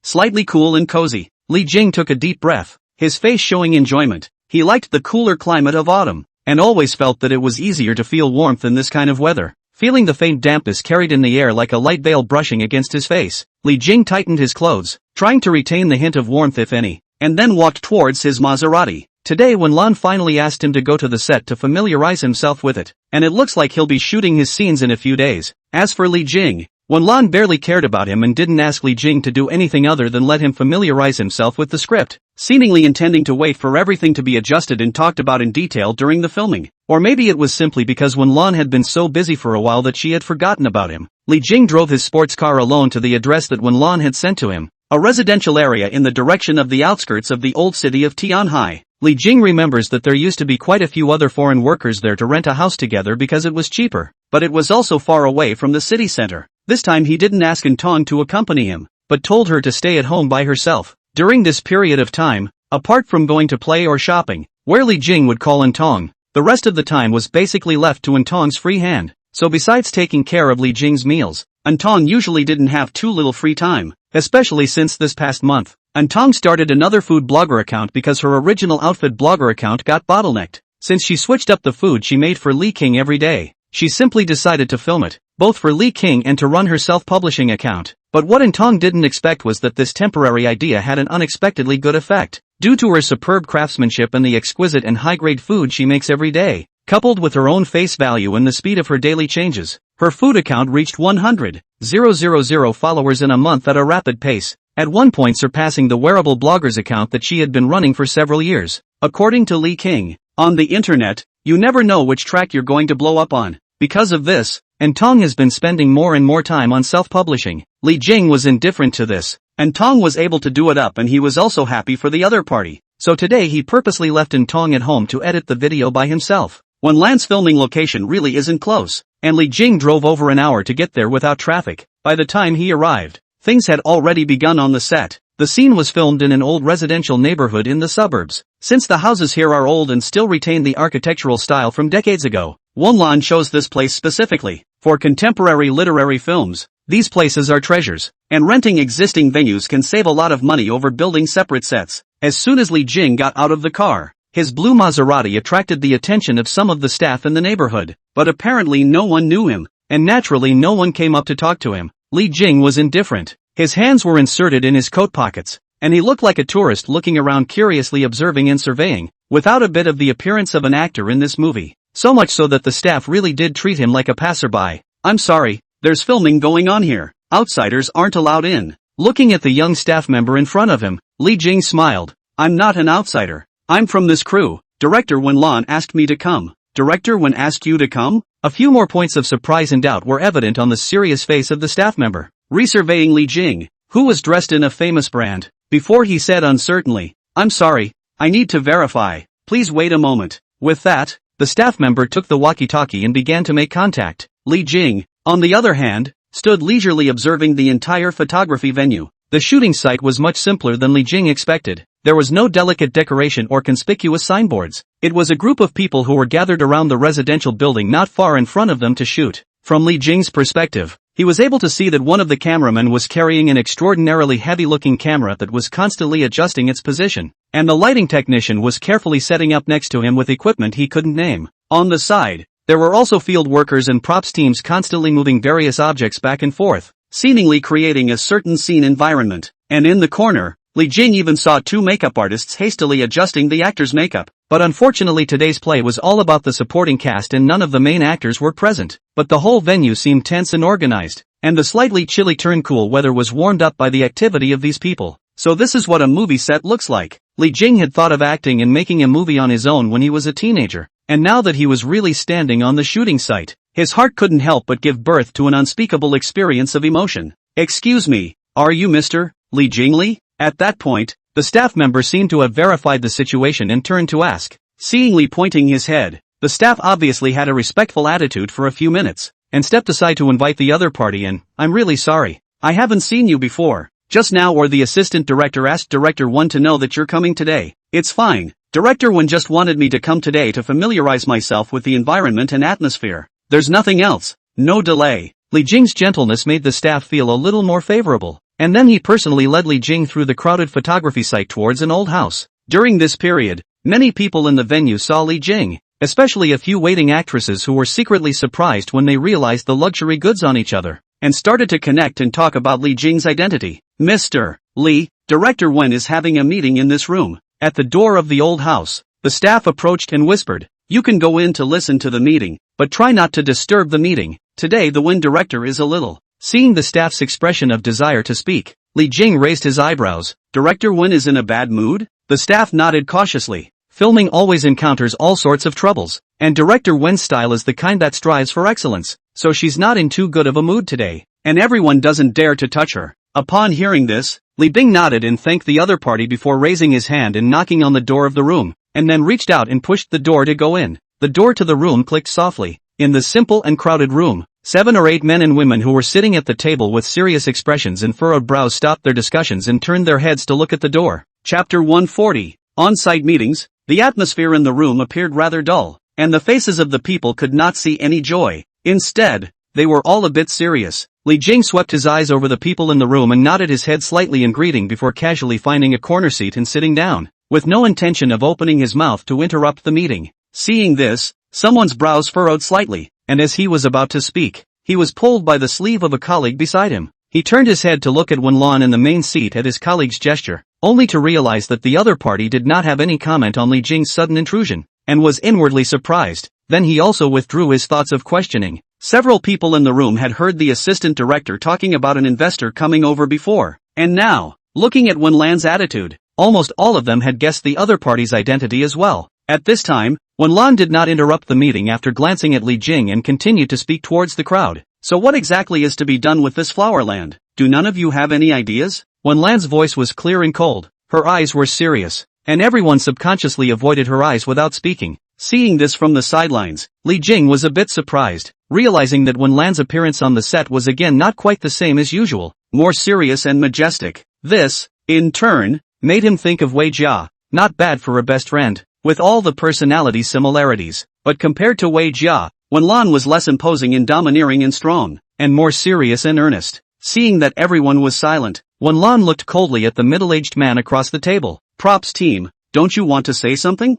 Slightly cool and cozy. Li Jing took a deep breath, his face showing enjoyment. He liked the cooler climate of autumn, and always felt that it was easier to feel warmth in this kind of weather. Feeling the faint dampness carried in the air like a light veil brushing against his face, Li Jing tightened his clothes, trying to retain the hint of warmth if any, and then walked towards his Maserati. Today Wenlan finally asked him to go to the set to familiarize himself with it, and it looks like he'll be shooting his scenes in a few days. As for Li Jing, Wenlan barely cared about him and didn't ask Li Jing to do anything other than let him familiarize himself with the script, seemingly intending to wait for everything to be adjusted and talked about in detail during the filming. Or maybe it was simply because Wenlan had been so busy for a while that she had forgotten about him. Li Jing drove his sports car alone to the address that Wenlan had sent to him, a residential area in the direction of the outskirts of the old city of Tianhai. Li Jing remembers that there used to be quite a few other foreign workers there to rent a house together because it was cheaper, but it was also far away from the city center. This time he didn't ask Tong to accompany him, but told her to stay at home by herself. During this period of time, apart from going to play or shopping, where Li Jing would call Tong, the rest of the time was basically left to Tong's free hand. So besides taking care of Li Jing's meals, Tong usually didn't have too little free time, especially since this past month. Tong started another food blogger account because her original outfit blogger account got bottlenecked. Since she switched up the food she made for Li King every day, she simply decided to film it, both for Li King and to run her self-publishing account. But what Tong didn't expect was that this temporary idea had an unexpectedly good effect. Due to her superb craftsmanship and the exquisite and high-grade food she makes every day, coupled with her own face value and the speed of her daily changes, her food account reached 100,000 followers in a month at a rapid pace, at one point surpassing the wearable bloggers account that she had been running for several years. According to Li King, on the internet, you never know which track you're going to blow up on. Because of this, Tong has been spending more and more time on self-publishing. Li Jing was indifferent to this, and Tong was able to do it up, and he was also happy for the other party. So today he purposely left Tong at home to edit the video by himself. Wenlan's filming location really isn't close, and Li Jing drove over an hour to get there without traffic. By the time he arrived, things had already begun on the set. The scene was filmed in an old residential neighborhood in the suburbs. Since the houses here are old and still retain the architectural style from decades ago, Wenlan chose this place specifically. For contemporary literary films, these places are treasures, and renting existing venues can save a lot of money over building separate sets. As soon as Li Jing got out of the car, his blue Maserati attracted the attention of some of the staff in the neighborhood, but apparently no one knew him, and naturally no one came up to talk to him. Li Jing was indifferent. His hands were inserted in his coat pockets, and he looked like a tourist looking around curiously observing and surveying, without a bit of the appearance of an actor in this movie. So much so that the staff really did treat him like a passerby. "I'm sorry, there's filming going on here. Outsiders aren't allowed in." Looking at the young staff member in front of him, Li Jing smiled. "I'm not an outsider. I'm from this crew. Director Wenlan asked me to come." "Director Wen asked you to come?" A few more points of surprise and doubt were evident on the serious face of the staff member, resurveying Li Jing, who was dressed in a famous brand, before he said uncertainly, "I'm sorry, I need to verify. Please wait a moment." With that, the staff member took the walkie-talkie and began to make contact. Li Jing, on the other hand, stood leisurely observing the entire photography venue. The shooting site was much simpler than Li Jing expected. There was no delicate decoration or conspicuous signboards. It was a group of people who were gathered around the residential building not far in front of them to shoot. From Li Jing's perspective, he was able to see that one of the cameramen was carrying an extraordinarily heavy-looking camera that was constantly adjusting its position, and the lighting technician was carefully setting up next to him with equipment he couldn't name. On the side, there were also field workers and props teams constantly moving various objects back and forth, seemingly creating a certain scene environment. And in the corner, Li Jing even saw two makeup artists hastily adjusting the actors' makeup. But unfortunately today's play was all about the supporting cast and none of the main actors were present. But the whole venue seemed tense and organized, and the slightly chilly turn cool weather was warmed up by the activity of these people. So this is what a movie set looks like. Li Jing had thought of acting and making a movie on his own when he was a teenager, and now that he was really standing on the shooting site, his heart couldn't help but give birth to an unspeakable experience of emotion. "Excuse me, are you Mr. Li Jing? At that point, the staff member seemed to have verified the situation and turned to ask. Seeing Li pointing his head, the staff obviously had a respectful attitude for a few minutes, and stepped aside to invite the other party in. "I'm really sorry. I haven't seen you before. Just now or the assistant director asked Director Wen to know that you're coming today." "It's fine. Director Wen just wanted me to come today to familiarize myself with the environment and atmosphere. There's nothing else." No delay. Li Jing's gentleness made the staff feel a little more favorable, and then he personally led Li Jing through the crowded photography site towards an old house. During this period, many people in the venue saw Li Jing, especially a few waiting actresses who were secretly surprised when they realized the luxury goods on each other, and started to connect and talk about Li Jing's identity. "Mr. Li, Director Wen is having a meeting in this room." At the door of the old house, the staff approached and whispered, "You can go in to listen to the meeting, but try not to disturb the meeting. Today the Wen director is a little." Seeing the staff's expression of desire to speak, Li Jing raised his eyebrows. "Director Wen is in a bad mood?" The staff nodded cautiously. Filming always encounters all sorts of troubles, and Director Wen's style is the kind that strives for excellence, so she's not in too good of a mood today, and everyone doesn't dare to touch her. Upon hearing this, Li Bing nodded and thanked the other party before raising his hand and knocking on the door of the room, and then reached out and pushed the door to go in. The door to the room clicked softly. In the simple and crowded room, 7 or 8 men and women who were sitting at the table with serious expressions and furrowed brows stopped their discussions and turned their heads to look at the door. Chapter 140. On-site meetings. The atmosphere in the room appeared rather dull, and the faces of the people could not see any joy. Instead, they were all a bit serious. Li Jing swept his eyes over the people in the room and nodded his head slightly in greeting before casually finding a corner seat and sitting down, with no intention of opening his mouth to interrupt the meeting. Seeing this, someone's brows furrowed slightly, and as he was about to speak, he was pulled by the sleeve of a colleague beside him. He turned his head to look at Wenlan in the main seat at his colleague's gesture, only to realize that the other party did not have any comment on Li Jing's sudden intrusion, and was inwardly surprised. Then he also withdrew his thoughts of questioning. Several people in the room had heard the assistant director talking about an investor coming over before, and now, looking at Wenlan's attitude, almost all of them had guessed the other party's identity as well. At this time, Wenlan did not interrupt the meeting after glancing at Li Jing and continued to speak towards the crowd. "So what exactly is to be done with this flowerland? Do none of you have any ideas?" Wenlan's voice was clear and cold. Her eyes were serious, and everyone subconsciously avoided her eyes without speaking. Seeing this from the sidelines, Li Jing was a bit surprised, realizing that Wen Lan's appearance on the set was again not quite the same as usual, more serious and majestic. This, in turn, made him think of Wei Jia, not bad for a best friend, with all the personality similarities, but compared to Wei Jia, Wen Lan was less imposing and domineering and strong, and more serious and earnest. Seeing that everyone was silent, Wen Lan looked coldly at the middle-aged man across the table. Props team, don't you want to say something?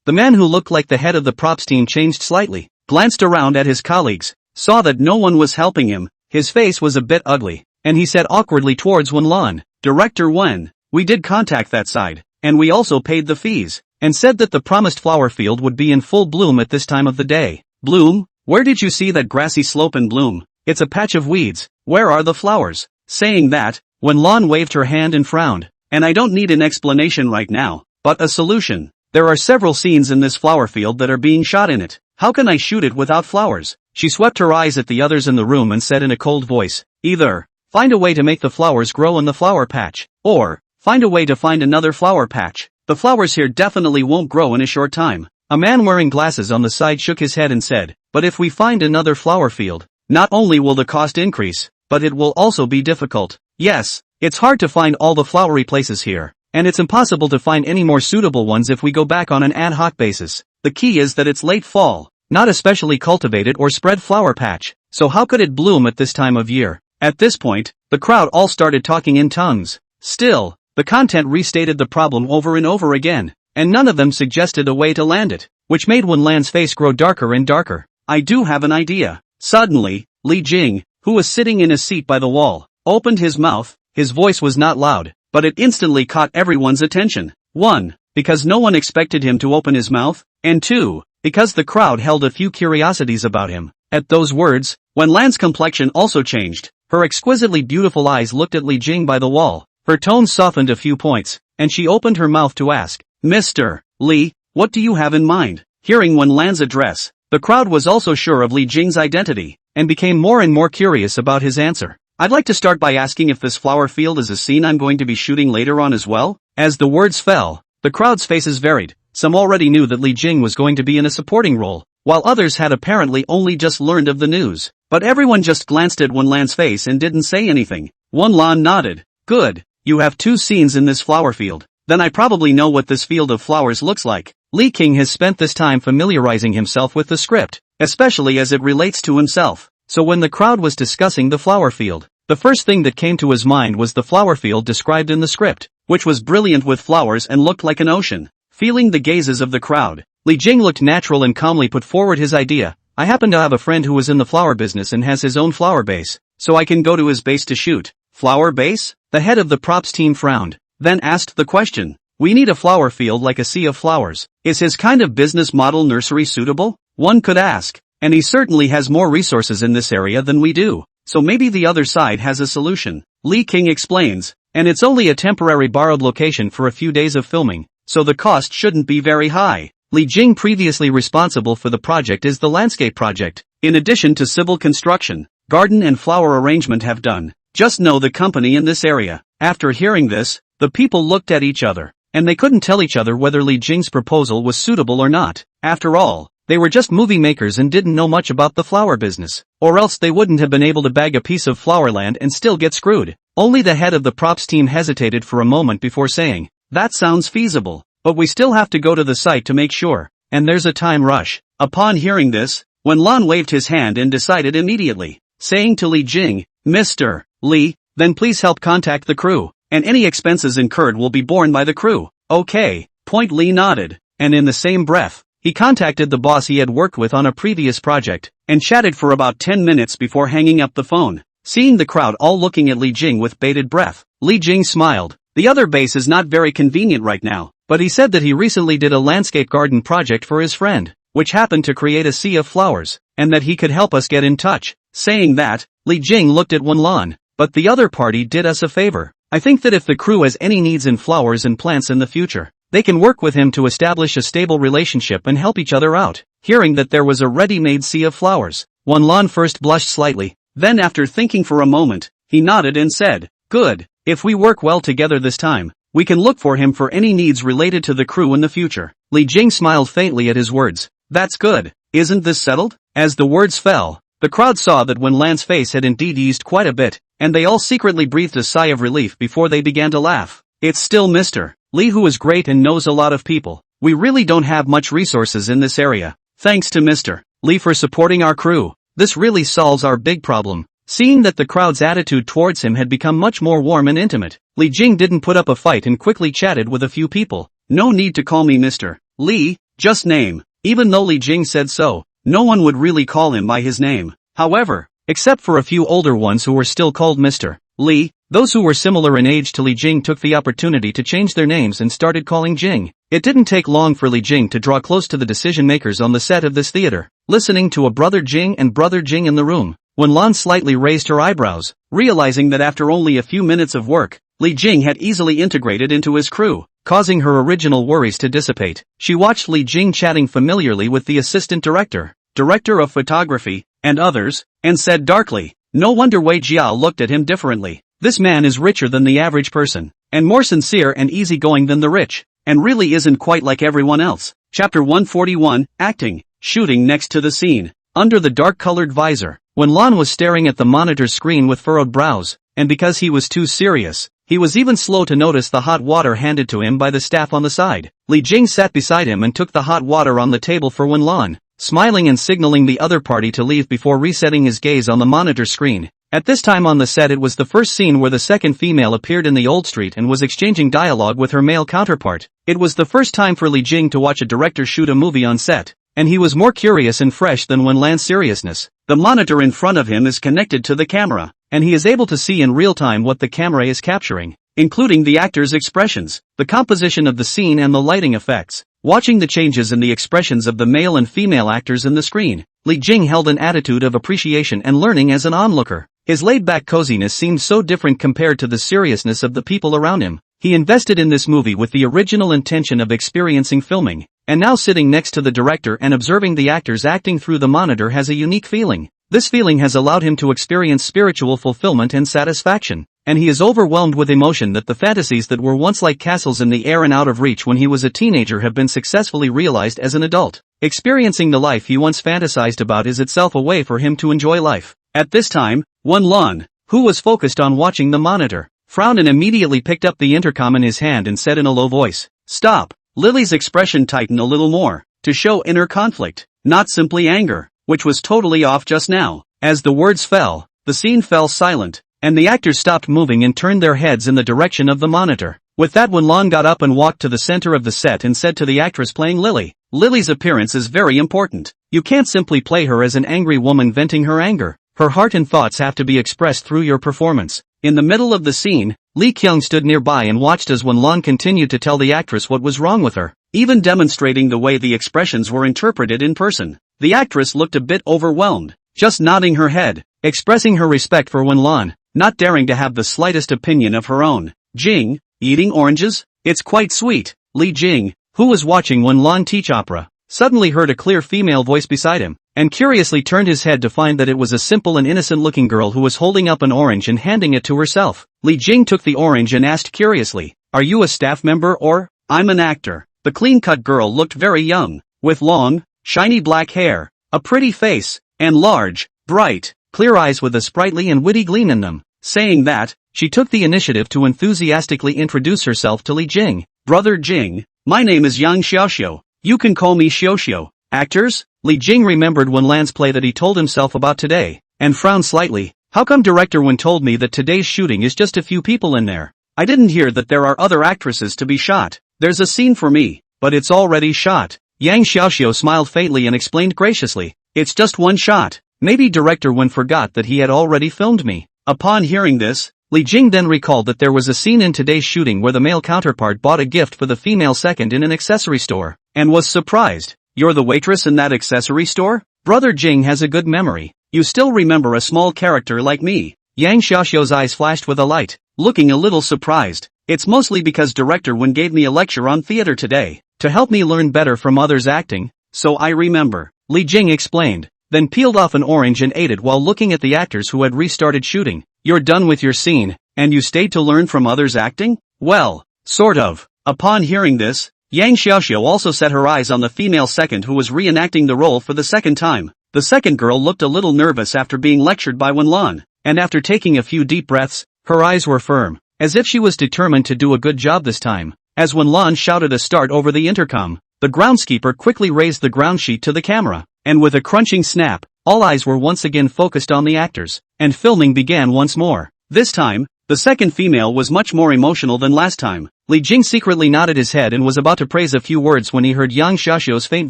The man who looked like the head of the props team changed slightly, glanced around at his colleagues, saw that no one was helping him, his face was a bit ugly, and he said awkwardly towards Wen Lan, Director Wen, we did contact that side, and we also paid the fees, and said that the promised flower field would be in full bloom at this time of the day. Bloom? Where did you see that grassy slope in bloom? It's a patch of weeds, where are the flowers? Saying that, Wen Lan waved her hand and frowned, and I don't need an explanation right now, but a solution. There are several scenes in this flower field that are being shot in it. How can I shoot it without flowers? She swept her eyes at the others in the room and said in a cold voice, either find a way to make the flowers grow in the flower patch, or find a way to find another flower patch. The flowers here definitely won't grow in a short time. A man wearing glasses on the side shook his head and said, but if we find another flower field, not only will the cost increase, but it will also be difficult. Yes, it's hard to find all the flowery places here. And it's impossible to find any more suitable ones if we go back on an ad hoc basis. The key is that it's late fall, not a specially cultivated or spread flower patch, so how could it bloom at this time of year? At this point, the crowd all started talking in tongues. Still, the content restated the problem over and over again, and none of them suggested a way to land it, which made Wen Lan's face grow darker and darker. I do have an idea. Suddenly, Li Jing, who was sitting in a seat by the wall, opened his mouth. His voice was not loud, but it instantly caught everyone's attention. 1. Because no one expected him to open his mouth, and 2. Because the crowd held a few curiosities about him. At those words, Wen Lan's complexion also changed. Her exquisitely beautiful eyes looked at Li Jing by the wall. Her tone softened a few points, and she opened her mouth to ask, Mr. Li, what do you have in mind? Hearing Wen Lan's address, the crowd was also sure of Li Jing's identity, and became more and more curious about his answer. I'd like to start by asking if this flower field is a scene I'm going to be shooting later on as well. As the words fell, the crowd's faces varied. Some already knew that Li Jing was going to be in a supporting role, while others had apparently only just learned of the news. But everyone just glanced at Wen Lan's face and didn't say anything. Wen Lan nodded. Good, you have 2 scenes in this flower field. Then I probably know what this field of flowers looks like. Li King has spent this time familiarizing himself with the script, especially as it relates to himself. So when the crowd was discussing the flower field, the first thing that came to his mind was the flower field described in the script, which was brilliant with flowers and looked like an ocean. Feeling the gazes of the crowd, Li Jing looked natural and calmly put forward his idea. I happen to have a friend who was in the flower business and has his own flower base, so I can go to his base to shoot. Flower base? The head of the props team frowned, then asked the question. We need a flower field like a sea of flowers. Is his kind of business model nursery suitable? One could ask. And he certainly has more resources in this area than we do. So maybe the other side has a solution. Li King explains. And it's only a temporary borrowed location for a few days of filming, so the cost shouldn't be very high. Li Jing, previously responsible for the project, is the landscape project. In addition to civil construction, garden and flower arrangement have done. Just know the company in this area. After hearing this, the people looked at each other, and they couldn't tell each other whether Li Jing's proposal was suitable or not. After all, they were just movie makers and didn't know much about the flower business, or else they wouldn't have been able to bag a piece of flower land and still get screwed. Only the head of the props team hesitated for a moment before saying, that sounds feasible, but we still have to go to the site to make sure, and there's a time rush. Upon hearing this, Wen Lan waved his hand and decided immediately, saying to Li Jing, Mr. Li, then please help contact the crew, and any expenses incurred will be borne by the crew. Okay, Point Li nodded, and in the same breath, he contacted the boss he had worked with on a previous project, and chatted for about 10 minutes before hanging up the phone. Seeing the crowd all looking at Li Jing with bated breath, Li Jing smiled. The other base is not very convenient right now, but he said that he recently did a landscape garden project for his friend, which happened to create a sea of flowers, and that he could help us get in touch. Saying that, Li Jing looked at Wen Lan. But the other party did us a favor. I think that if the crew has any needs in flowers and plants in the future, they can work with him to establish a stable relationship and help each other out. Hearing that there was a ready-made sea of flowers, Wen Lan first blushed slightly, then after thinking for a moment, he nodded and said, good, if we work well together this time, We can look for him for any needs related to the crew in the future. Li Jing smiled faintly at his words. That's good. Isn't this settled? As the words fell, the crowd saw that Wen Lan's face had indeed eased quite a bit, and they all secretly breathed a sigh of relief before they began to laugh. It's still Mr. Li who is great and knows a lot of people. We really don't have much resources in this area. Thanks to Mr. Li for supporting our crew. This really solves our big problem. Seeing that the crowd's attitude towards him had become much more warm and intimate, Li Jing didn't put up a fight and quickly chatted with a few people. No need to call me Mr. Li, just name. Even though Li Jing said so, no one would really call him by his name. However, except for a few older ones who were still called Mr. Li, those who were similar in age to Li Jing took the opportunity to change their names and started calling Jing. It didn't take long for Li Jing to draw close to the decision makers on the set of this theater. Listening to a brother Jing and brother Jing in the room, Wen Lan slightly raised her eyebrows, realizing that after only a few minutes of work, Li Jing had easily integrated into his crew, causing her original worries to dissipate. She watched Li Jing chatting familiarly with the assistant director, director of photography, and others, and said darkly, no wonder Wei Jiao looked at him differently. This man is richer than the average person, and more sincere and easygoing than the rich, and really isn't quite like everyone else. Chapter 141, Acting, Shooting next to the scene. Under the dark-colored visor, Wen Lan was staring at the monitor screen with furrowed brows, and because he was too serious, he was even slow to notice the hot water handed to him by the staff on the side. Li Jing sat beside him and took the hot water on the table for Wen Lan, smiling and signaling the other party to leave before resetting his gaze on the monitor screen. At this time on the set it was the first scene where the second female appeared in the old street and was exchanging dialogue with her male counterpart. It was the first time for Li Jing to watch a director shoot a movie on set, and he was more curious and fresh than Wen Lan's seriousness. The monitor in front of him is connected to the camera, and he is able to see in real time what the camera is capturing, including the actors' expressions, the composition of the scene and the lighting effects. Watching the changes in the expressions of the male and female actors in the screen, Li Jing held an attitude of appreciation and learning as an onlooker. His laid-back coziness seemed so different compared to the seriousness of the people around him. He invested in this movie with the original intention of experiencing filming, and now sitting next to the director and observing the actors acting through the monitor has a unique feeling. This feeling has allowed him to experience spiritual fulfillment and satisfaction, and he is overwhelmed with emotion that the fantasies that were once like castles in the air and out of reach when he was a teenager have been successfully realized as an adult. Experiencing the life he once fantasized about is itself a way for him to enjoy life. At this time, Wen Lan, who was focused on watching the monitor, frowned and immediately picked up the intercom in his hand and said in a low voice, "Stop." Lily's expression tightened a little more, to show inner conflict, not simply anger, which was totally off just now. As the words fell, the scene fell silent, and the actors stopped moving and turned their heads in the direction of the monitor. With that, Wen Lan got up and walked to the center of the set and said to the actress playing Lily, "Lily's appearance is very important. You can't simply play her as an angry woman venting her anger. Her heart and thoughts have to be expressed through your performance." In the middle of the scene, Li Kyung stood nearby and watched as Wen Lan continued to tell the actress what was wrong with her, even demonstrating the way the expressions were interpreted in person. The actress looked a bit overwhelmed, just nodding her head, expressing her respect for Wen Lan, not daring to have the slightest opinion of her own. "Jing, eating oranges? It's quite sweet." Li Jing, who was watching Wen Lan teach opera, suddenly heard a clear female voice beside him, and curiously turned his head to find that it was a simple and innocent-looking girl who was holding up an orange and handing it to herself. Li Jing took the orange and asked curiously, "Are you a staff member or?" "I'm an actor." The clean-cut girl looked very young, with long, shiny black hair, a pretty face, and large, bright, clear eyes with a sprightly and witty gleam in them. Saying that, she took the initiative to enthusiastically introduce herself to Li Jing. "Brother Jing, my name is Yang Xiaoxiu. You can call me Xiaoxiu." "Actors?" Li Jing remembered Wen Lan's play that he told himself about today, and frowned slightly. "How come Director Wen told me that today's shooting is just a few people in there? I didn't hear that there are other actresses to be shot. There's a scene for me, but it's already shot." Yang Xiaoxiu smiled faintly and explained graciously, "It's just one shot. Maybe Director Wen forgot that he had already filmed me." Upon hearing this, Li Jing then recalled that there was a scene in today's shooting where the male counterpart bought a gift for the female second in an accessory store, and was surprised. "You're the waitress in that accessory store?" Brother Jing has a good memory. "You still remember a small character like me?" Yang Xiaoxiu's eyes flashed with a light, looking a little surprised. "It's mostly because Director Wen gave me a lecture on theater today, to help me learn better from others acting, so I remember," Li Jing explained, then peeled off an orange and ate it while looking at the actors who had restarted shooting. "You're done with your scene, and you stayed to learn from others acting? Well, Sort of. Upon hearing this, Yang Xiaoxiu also set her eyes on the female second who was reenacting the role for the second time. The second girl looked a little nervous after being lectured by Wenlan, and after taking a few deep breaths, her eyes were firm, as if she was determined to do a good job this time. As Wenlan shouted a start over the intercom, the groundskeeper quickly raised the ground sheet to the camera, and with a crunching snap, all eyes were once again focused on the actors, and filming began once more. This time, the second female was much more emotional than last time. Li Jing secretly nodded his head and was about to praise a few words when he heard Yang Xiaoxiu's faint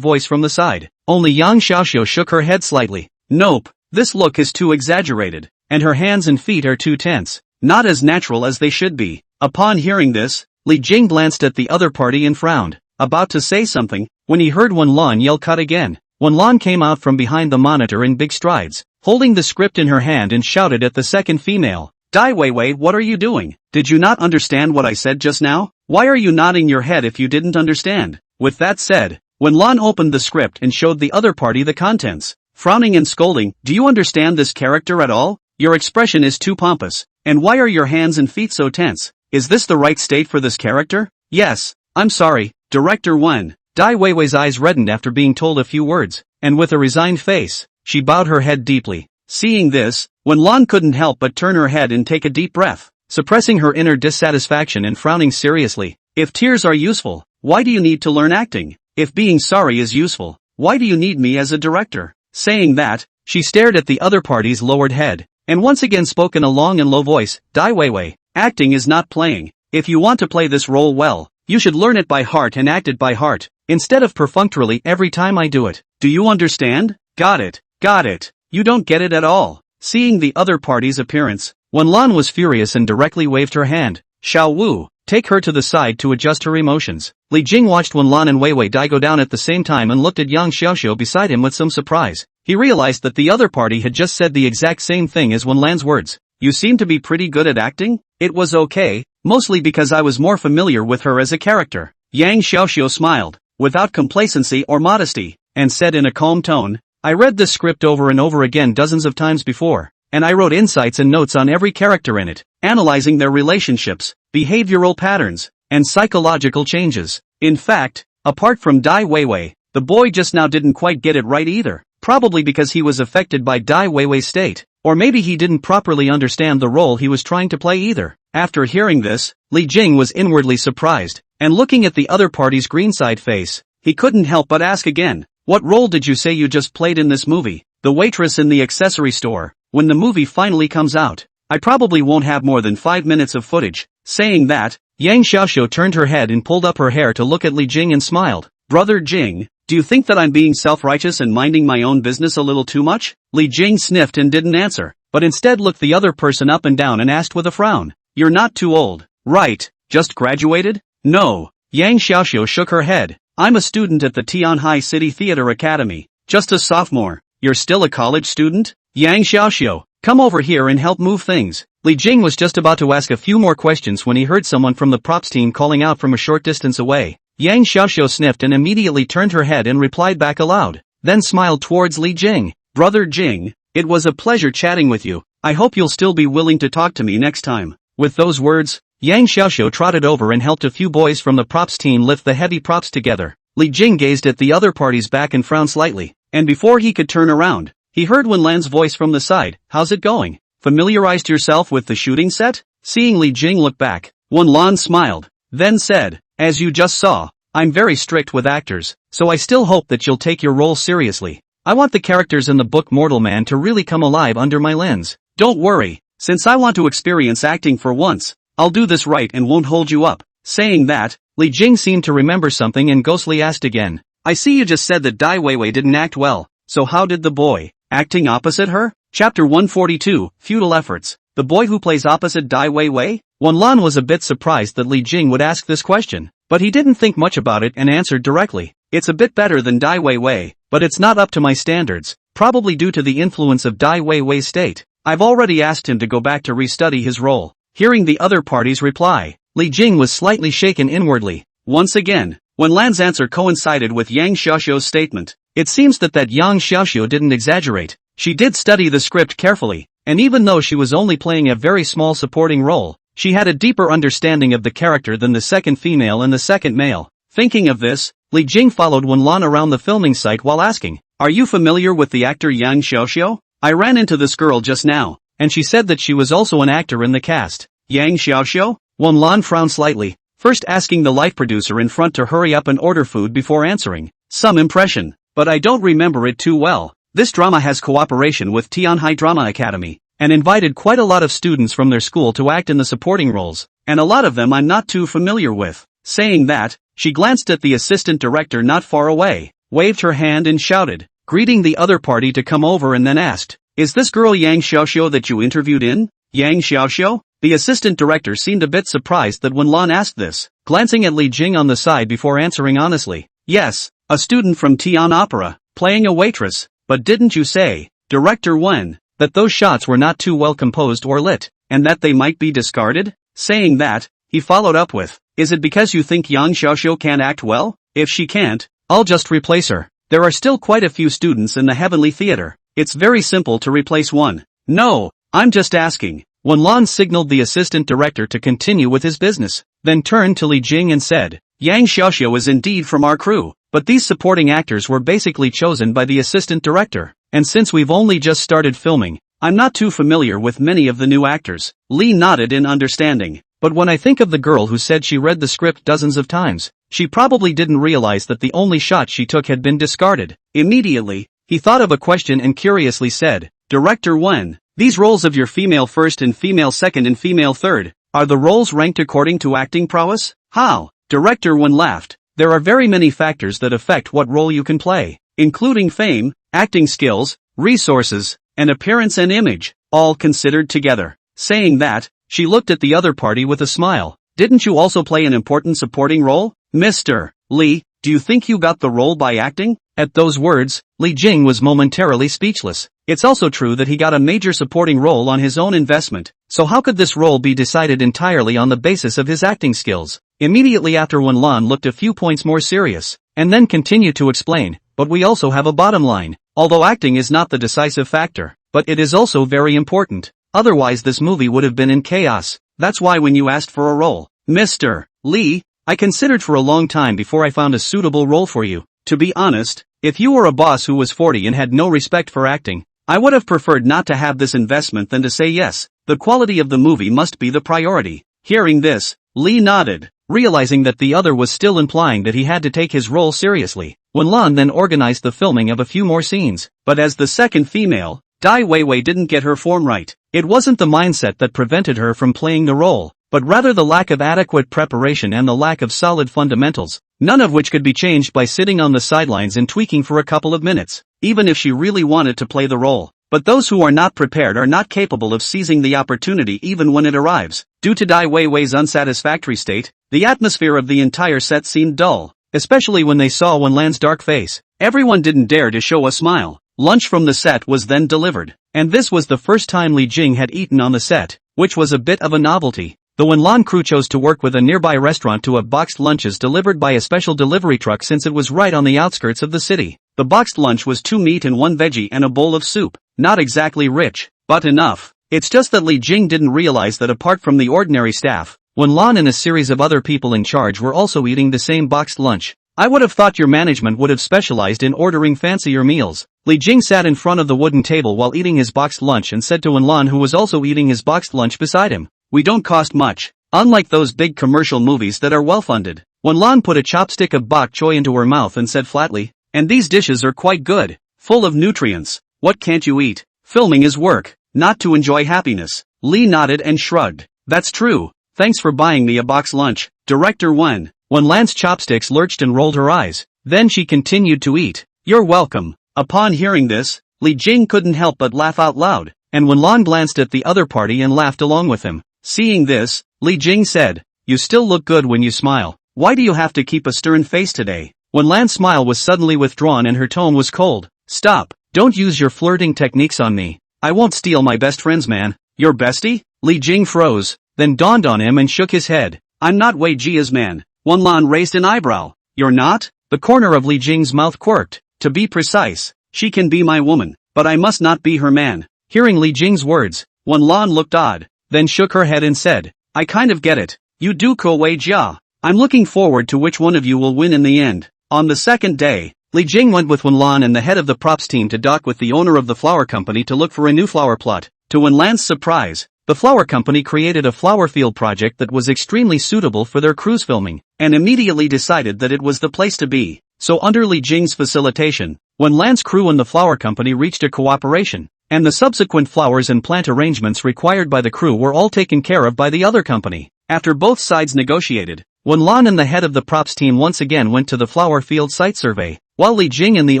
voice from the side. Only Yang Xiaoxiu shook her head slightly. Nope, this look is too exaggerated, and her hands and feet are too tense, not as natural as they should be. Upon hearing this, Li Jing glanced at the other party and frowned, about to say something, when he heard Wenlan yell cut again. Wenlan came out from behind the monitor in big strides, holding the script in her hand and shouted at the second female. Dai Weiwei, what are you doing? Did you not understand what I said just now? Why are you nodding your head if you didn't understand? With that said, Wenlan opened the script and showed the other party the contents, frowning and scolding. Do you understand this character at all? Your expression is too pompous, and why are your hands and feet so tense? Is this the right state for this character? Yes, I'm sorry, Director Wen. Dai Weiwei's eyes reddened after being told a few words, and with a resigned face, she bowed her head deeply. Seeing this, Wenlan couldn't help but turn her head and take a deep breath, suppressing her inner dissatisfaction and frowning seriously. If tears are useful, why do you need to learn acting? If being sorry is useful, why do you need me as a director? Saying that, she stared at the other party's lowered head, and once again spoke in a long and low voice. Dai Weiwei, acting is not playing. If you want to play this role well, you should learn it by heart and act it by heart, instead of perfunctorily every time I do it. Do you understand? Got it. Got it. You don't get it at all. Seeing the other party's appearance, Wenlan was furious and directly waved her hand. Xiao Wu, take her to the side to adjust her emotions. Li Jing watched Wenlan and Weiwei Dai go down at the same time and looked at Yang Xiaoxiu beside him with some surprise. He realized that the other party had just said the exact same thing as Wenlan's words. You seem to be pretty good at acting? It was okay, mostly because I was more familiar with her as a character. Yang Xiaoxiu smiled, without complacency or modesty, and said in a calm tone, I read this script over and over again dozens of times before, and I wrote insights and notes on every character in it, analyzing their relationships, behavioral patterns, and psychological changes. In fact, apart from Dai Weiwei, the boy just now didn't quite get it right either, probably because he was affected by Dai Weiwei's state, or maybe he didn't properly understand the role he was trying to play either. After hearing this, Li Jing was inwardly surprised, and looking at the other party's greenside face, he couldn't help but ask again, what role did you say you just played in this movie? The waitress in the accessory store. When the movie finally comes out, I probably won't have more than 5 minutes of footage. Saying that, Yang Xiaoxiu turned her head and pulled up her hair to look at Li Jing and smiled. Brother Jing, do you think that I'm being self-righteous and minding my own business a little too much? Li Jing sniffed and didn't answer, but instead looked the other person up and down and asked with a frown. You're not too old, right? Just graduated? No. Yang Xiaoxiu shook her head. I'm a student at the Tianhai City Theater Academy, just a sophomore. You're still a college student? Yang Xiaoxiu, come over here and help move things. Li Jing was just about to ask a few more questions when he heard someone from the props team calling out from a short distance away. Yang Xiaoxiu sniffed and immediately turned her head and replied back aloud, then smiled towards Li Jing. Brother Jing, it was a pleasure chatting with you. I hope you'll still be willing to talk to me next time. With those words, Yang Xiaoxiu trotted over and helped a few boys from the props team lift the heavy props together. Li Jing gazed at the other party's back and frowned slightly, and before he could turn around, he heard Wenlan's voice from the side. How's it going? Familiarized yourself with the shooting set? Seeing Li Jing look back, Wenlan smiled, then said, as you just saw, I'm very strict with actors, so I still hope that you'll take your role seriously. I want the characters in the book Mortal Man to really come alive under my lens. Don't worry, since I want to experience acting for once, I'll do this right and won't hold you up. Saying that, Li Jing seemed to remember something and ghostly asked again. I see you just said that Dai Weiwei didn't act well, so how did the boy, acting opposite her? Chapter 142, Futile Efforts. The boy who plays opposite Dai Weiwei? Wenlan was a bit surprised that Li Jing would ask this question, but he didn't think much about it and answered directly. It's a bit better than Dai Weiwei, but it's not up to my standards, probably due to the influence of Dai Weiwei's state. I've already asked him to go back to restudy his role. Hearing the other party's reply, Li Jing was slightly shaken inwardly. Once again, Wenlan's answer coincided with Yang Xiaoxiu's statement. It seems that Yang Xiaoxiu didn't exaggerate. She did study the script carefully, and even though she was only playing a very small supporting role, she had a deeper understanding of the character than the second female and the second male. Thinking of this, Li Jing followed Wenlan around the filming site while asking, "Are you familiar with the actor Yang Xiaoxiu? I ran into this girl just now, and she said that she was also an actor in the cast." Yang Xiaoxiu? Wenlan frowned slightly, first asking the life producer in front to hurry up and order food before answering. "Some impression, but I don't remember it too well. This drama has cooperation with Tianhai Drama Academy, and invited quite a lot of students from their school to act in the supporting roles, and a lot of them I'm not too familiar with." Saying that, she glanced at the assistant director not far away, waved her hand and shouted, greeting the other party to come over, and then asked, "Is this girl Yang Xiaoxiu that you interviewed in?" Yang Xiaoxiu? The assistant director seemed a bit surprised that Wenlan asked this, glancing at Li Jing on the side before answering honestly, "Yes, a student from Tian Opera, playing a waitress. But didn't you say, Director Wen, that those shots were not too well composed or lit, and that they might be discarded?" Saying that, he followed up with, "Is it because you think Yang Xiaoxiu can't act well? If she can't, I'll just replace her. There are still quite a few students in the Heavenly Theater. It's very simple to replace one." "No, I'm just asking." Wenlan signaled the assistant director to continue with his business, then turned to Li Jing and said, "Yang Xiaoxiu is indeed from our crew, but these supporting actors were basically chosen by the assistant director, and since we've only just started filming, I'm not too familiar with many of the new actors." Li nodded in understanding. "But when I think of the girl who said she read the script dozens of times, she probably didn't realize that the only shot she took had been discarded." Immediately, he thought of a question and curiously said, "Director Wen, these roles of your female first and female second and female third, are the roles ranked according to acting prowess?" "How?" Director Wen laughed. "There are very many factors that affect what role you can play, including fame, acting skills, resources, and appearance and image, all considered together." Saying that, she looked at the other party with a smile. "Didn't you also play an important supporting role, Mr. Li? Do you think you got the role by acting?" At those words, Li Jing was momentarily speechless. It's also true that he got a major supporting role on his own investment, so how could this role be decided entirely on the basis of his acting skills? Immediately after, Wenlan looked a few points more serious, and then continued to explain, "But we also have a bottom line. Although acting is not the decisive factor, but it is also very important. Otherwise this movie would have been in chaos. That's why when you asked for a role, Mr. Li, I considered for a long time before I found a suitable role for you. To be honest, if you were a boss who was 40 and had no respect for acting, I would have preferred not to have this investment than to say yes. The quality of the movie must be the priority." Hearing this, Li nodded, realizing that the other was still implying that he had to take his role seriously. Wenlan then organized the filming of a few more scenes, but as the second female, Dai Weiwei didn't get her form right. It wasn't the mindset that prevented her from playing the role, but rather the lack of adequate preparation and the lack of solid fundamentals, none of which could be changed by sitting on the sidelines and tweaking for a couple of minutes, even if she really wanted to play the role. But those who are not prepared are not capable of seizing the opportunity even when it arrives. Due to Dai Weiwei's unsatisfactory state, the atmosphere of the entire set seemed dull, especially when they saw Wenlan's dark face. Everyone didn't dare to show a smile. Lunch from the set was then delivered, and this was the first time Li Jing had eaten on the set, which was a bit of a novelty. The Wenlan crew chose to work with a nearby restaurant to have boxed lunches delivered by a special delivery truck since it was right on the outskirts of the city. The boxed lunch was 2 meat and 1 veggie and a bowl of soup. Not exactly rich, but enough. It's just that Li Jing didn't realize that apart from the ordinary staff, Wenlan and a series of other people in charge were also eating the same boxed lunch. "I would have thought your management would have specialized in ordering fancier meals." Li Jing sat in front of the wooden table while eating his boxed lunch and said to Wenlan, who was also eating his boxed lunch beside him, "We don't cost much, unlike those big commercial movies that are well-funded." Wenlan put a chopstick of bok choy into her mouth and said flatly, "And these dishes are quite good, full of nutrients. What can't you eat? Filming is work, not to enjoy happiness." Li nodded and shrugged. "That's true. Thanks for buying me a box lunch, Director Wen." Wenlan's chopsticks lurched and rolled her eyes. Then she continued to eat. "You're welcome." Upon hearing this, Li Jing couldn't help but laugh out loud, and Wenlan glanced at the other party and laughed along with him. Seeing this, Li Jing said, "You still look good when you smile. Why do you have to keep a stern face today?" Wenlan's smile was suddenly withdrawn and her tone was cold. "Stop. Don't use your flirting techniques on me. I won't steal my best friend's man." "Your bestie?" Li Jing froze, then dawned on him and shook his head. "I'm not Wei Jia's man." Wenlan raised an eyebrow. "You're not?" The corner of Li Jing's mouth quirked. "To be precise, she can be my woman, but I must not be her man." Hearing Li Jing's words, Wenlan looked odd, then shook her head and said, I kind of get it. You do wei jia. I'm looking forward to which one of you will win in the end. On the second day, Li Jing went with Wenlan and the head of the props team to dock with the owner of the flower company to look for a new flower plot. To Wenlan's surprise, the flower company created a flower field project that was extremely suitable for their cruise filming, and immediately decided that it was the place to be. So under Li Jing's facilitation, Wenlan's crew and the flower company reached a cooperation, and the subsequent flowers and plant arrangements required by the crew were all taken care of by the other company. After both sides negotiated, Wenlan and the head of the props team once again went to the flower field site survey, while Li Jing and the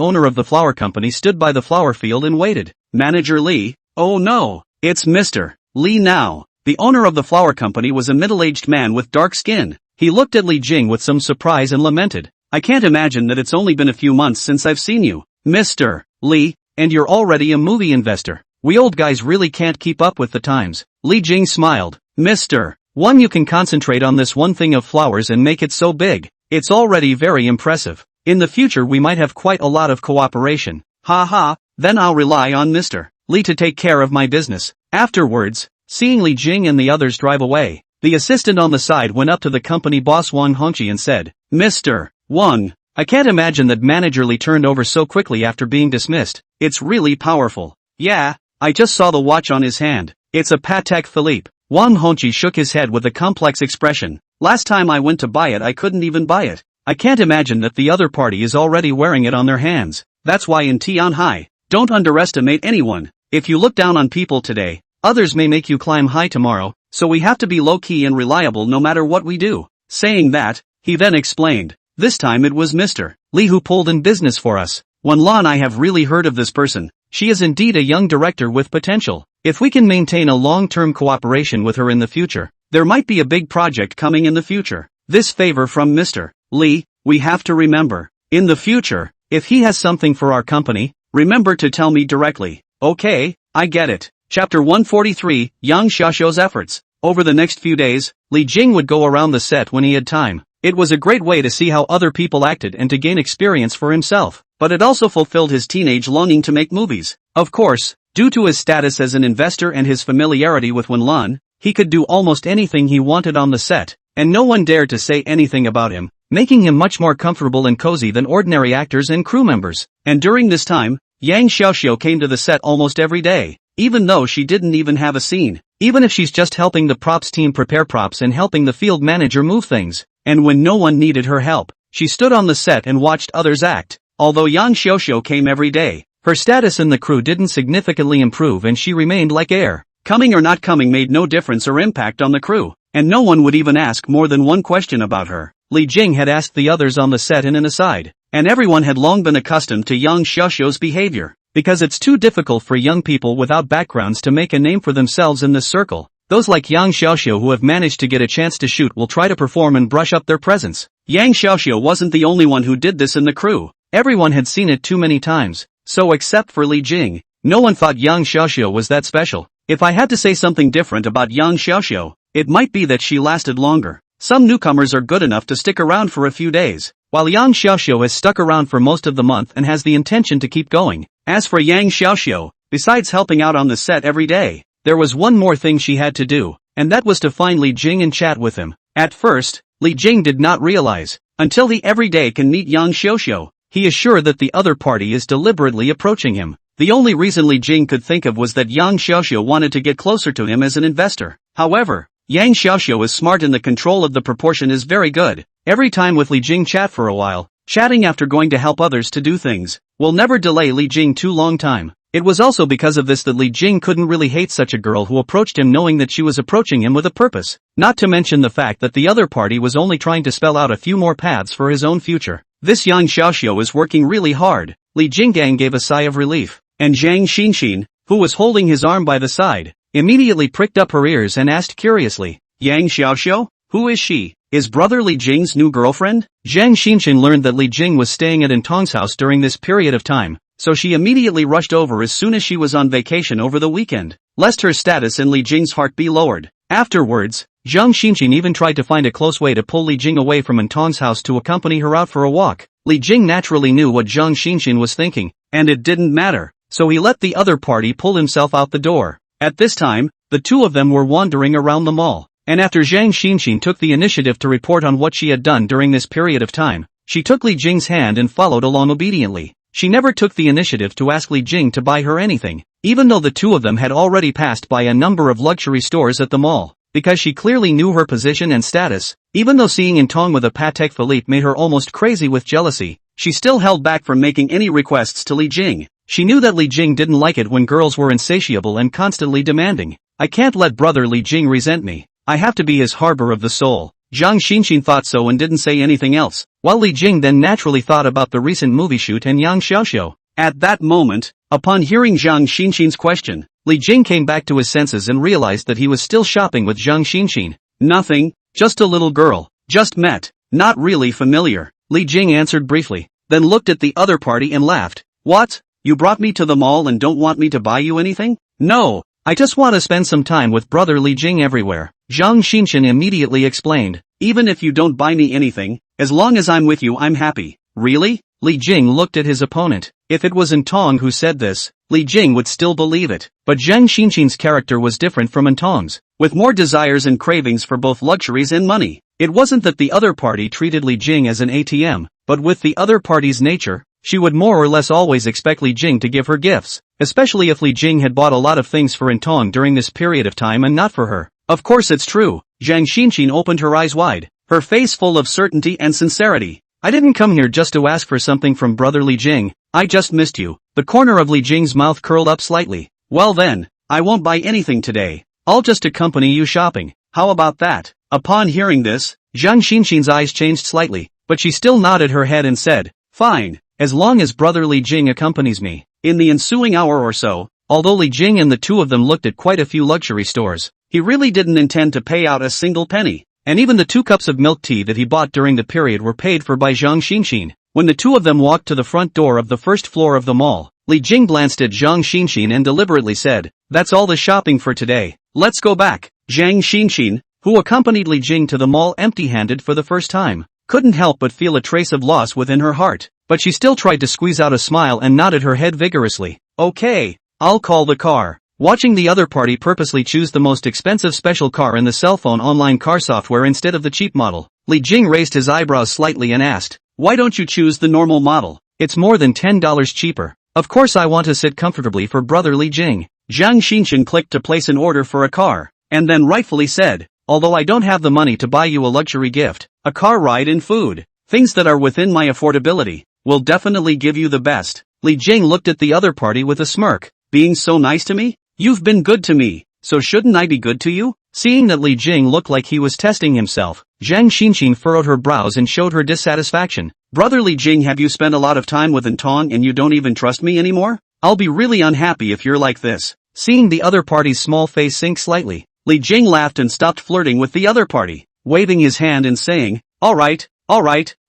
owner of the flower company stood by the flower field and waited. Manager Li, oh no, it's Mr. Li now. The owner of the flower company was a middle-aged man with dark skin. He looked at Li Jing with some surprise and lamented, I can't imagine that it's only been a few months since I've seen you, Mr. Li, and you're already a movie investor. We old guys really can't keep up with the times. Li Jing smiled, Mr. One, you can concentrate on this one thing of flowers and make it so big. It's already very impressive. In the future we might have quite a lot of cooperation. Ha ha, then I'll rely on Mr. Li to take care of my business. Afterwards, seeing Li Jing and the others drive away, the assistant on the side went up to the company boss Wang Hongqi and said, Mr. Wang, I can't imagine that manager Li turned over so quickly after being dismissed. It's really powerful. Yeah, I just saw the watch on his hand. It's a Patek Philippe. Wang Hongqi shook his head with a complex expression. Last time I went to buy it I couldn't even buy it. I can't imagine that the other party is already wearing it on their hands. That's why in Tianhai, don't underestimate anyone. If you look down on people today, others may make you climb high tomorrow, so we have to be low-key and reliable no matter what we do. Saying that, he then explained, this time it was Mr. Li who pulled in business for us. Wenlan, I have really heard of this person. She is indeed a young director with potential. If we can maintain a long-term cooperation with her in the future, there might be a big project coming in the future. This favor from Mr. Li, we have to remember. In the future, if he has something for our company, remember to tell me directly. Okay, I get it. Chapter 143, Yang Xiaoxiu's efforts. Over the next few days, Li Jing would go around the set when he had time. It was a great way to see how other people acted and to gain experience for himself, but it also fulfilled his teenage longing to make movies. Of course, due to his status as an investor and his familiarity with Wenlan, he could do almost anything he wanted on the set, and no one dared to say anything about him, making him much more comfortable and cozy than ordinary actors and crew members. And during this time, Yang Xiaoxiu came to the set almost every day, even though she didn't even have a scene, even if she's just helping the props team prepare props and helping the field manager move things. And when no one needed her help, she stood on the set and watched others act. Although Yang Xiaoxiu came every day, her status in the crew didn't significantly improve and she remained like air. Coming or not coming made no difference or impact on the crew, and no one would even ask more than one question about her. Li Jing had asked the others on the set in an aside, and everyone had long been accustomed to Yang Xiaoxiu's behavior, because it's too difficult for young people without backgrounds to make a name for themselves in this circle. Those like Yang Xiaoxiu who have managed to get a chance to shoot will try to perform and brush up their presence. Yang Xiaoxiu wasn't the only one who did this in the crew. Everyone had seen it too many times, so except for Li Jing, no one thought Yang Xiaoxiu was that special. If I had to say something different about Yang Xiaoxiu, it might be that she lasted longer. Some newcomers are good enough to stick around for a few days, while Yang Xiaoxiu has stuck around for most of the month and has the intention to keep going. As for Yang Xiaoxiu, besides helping out on the set every day, there was one more thing she had to do, and that was to find Li Jing and chat with him. At first, Li Jing did not realize, until he every day can meet Yang Xiaoxiu, he is sure that the other party is deliberately approaching him. The only reason Li Jing could think of was that Yang Xiaoxiu wanted to get closer to him as an investor. However, Yang Xiaoxiu is smart and the control of the proportion is very good. Every time with Li Jing chat for a while, chatting after going to help others to do things, will never delay Li Jing too long time. It was also because of this that Li Jing couldn't really hate such a girl who approached him knowing that she was approaching him with a purpose, not to mention the fact that the other party was only trying to spell out a few more paths for his own future. This Yang Xiaoxiu is working really hard. Li Jinggang gave a sigh of relief, and Zhang Xinxin, who was holding his arm by the side, immediately pricked up her ears and asked curiously, Yang Xiaoxiu? Who is she? Is brother Li Jing's new girlfriend? Zhang Xinxin learned that Li Jing was staying at Intong's house during this period of time, so she immediately rushed over as soon as she was on vacation over the weekend, lest her status in Li Jing's heart be lowered. Afterwards, Zhang Xinxin even tried to find a close way to pull Li Jing away from Intong's house to accompany her out for a walk. Li Jing naturally knew what Zhang Xinxin was thinking, and it didn't matter, so he let the other party pull himself out the door. At this time, the two of them were wandering around the mall, and after Zhang Xinxin took the initiative to report on what she had done during this period of time, she took Li Jing's hand and followed along obediently. She never took the initiative to ask Li Jing to buy her anything, even though the two of them had already passed by a number of luxury stores at the mall, because she clearly knew her position and status. Even though seeing Intong with a Patek Philippe made her almost crazy with jealousy, she still held back from making any requests to Li Jing. She knew that Li Jing didn't like it when girls were insatiable and constantly demanding. I can't let brother Li Jing resent me. I have to be his harbor of the soul. Zhang Xinxin thought so and didn't say anything else, while Li Jing then naturally thought about the recent movie shoot and Yang Xiaoxiao. At that moment, upon hearing Zhang Xinxin's question, Li Jing came back to his senses and realized that he was still shopping with Zhang Xinxin. Nothing, just a little girl. Just met. Not really familiar. Li Jing answered briefly, then looked at the other party and laughed. What? You brought me to the mall and don't want me to buy you anything? No, I just want to spend some time with brother Li Jing everywhere. Zhang Xinxin immediately explained. Even if you don't buy me anything, as long as I'm with you I'm happy. Really? Li Jing looked at his opponent. If it was Intong who said this, Li Jing would still believe it. But Zhang Xinxin's character was different from Intong's, with more desires and cravings for both luxuries and money. It wasn't that the other party treated Li Jing as an ATM, but with the other party's nature, she would more or less always expect Li Jing to give her gifts, especially if Li Jing had bought a lot of things for Intong during this period of time and not for her. Of course it's true. Zhang Xinxin opened her eyes wide, her face full of certainty and sincerity. I didn't come here just to ask for something from brother Li Jing, I just missed you. The corner of Li Jing's mouth curled up slightly. Well then, I won't buy anything today. I'll just accompany you shopping. How about that? Upon hearing this, Zhang Xinxin's eyes changed slightly, but she still nodded her head and said, fine, as long as brother Li Jing accompanies me. In the ensuing hour or so, although Li Jing and the two of them looked at quite a few luxury stores, he really didn't intend to pay out a single penny, and even the 2 cups of milk tea that he bought during the period were paid for by Zhang Xinxin. When the two of them walked to the front door of the first floor of the mall, Li Jing glanced at Zhang Xinxin and deliberately said, that's all the shopping for today, let's go back. Zhang Xinxin, who accompanied Li Jing to the mall empty-handed for the first time, couldn't help but feel a trace of loss within her heart, but she still tried to squeeze out a smile and nodded her head vigorously. Okay, I'll call the car. Watching the other party purposely choose the most expensive special car in the cell phone online car software instead of the cheap model, Li Jing raised his eyebrows slightly and asked, why don't you choose the normal model? It's more than $10 cheaper. Of course I want to sit comfortably for brother Li Jing. Zhang Xinxin clicked to place an order for a car, and then rightfully said, although I don't have the money to buy you a luxury gift, a car ride and food, things that are within my affordability, will definitely give you the best. Li Jing looked at the other party with a smirk. Being so nice to me? You've been good to me, so shouldn't I be good to you? Seeing that Li Jing looked like he was testing himself, Zhang Xinxin furrowed her brows and showed her dissatisfaction. Brother Li Jing, have you spent a lot of time with Intong and you don't even trust me anymore? I'll be really unhappy if you're like this. Seeing the other party's small face sink slightly, Li Jing laughed and stopped flirting with the other party, waving his hand and saying, alright,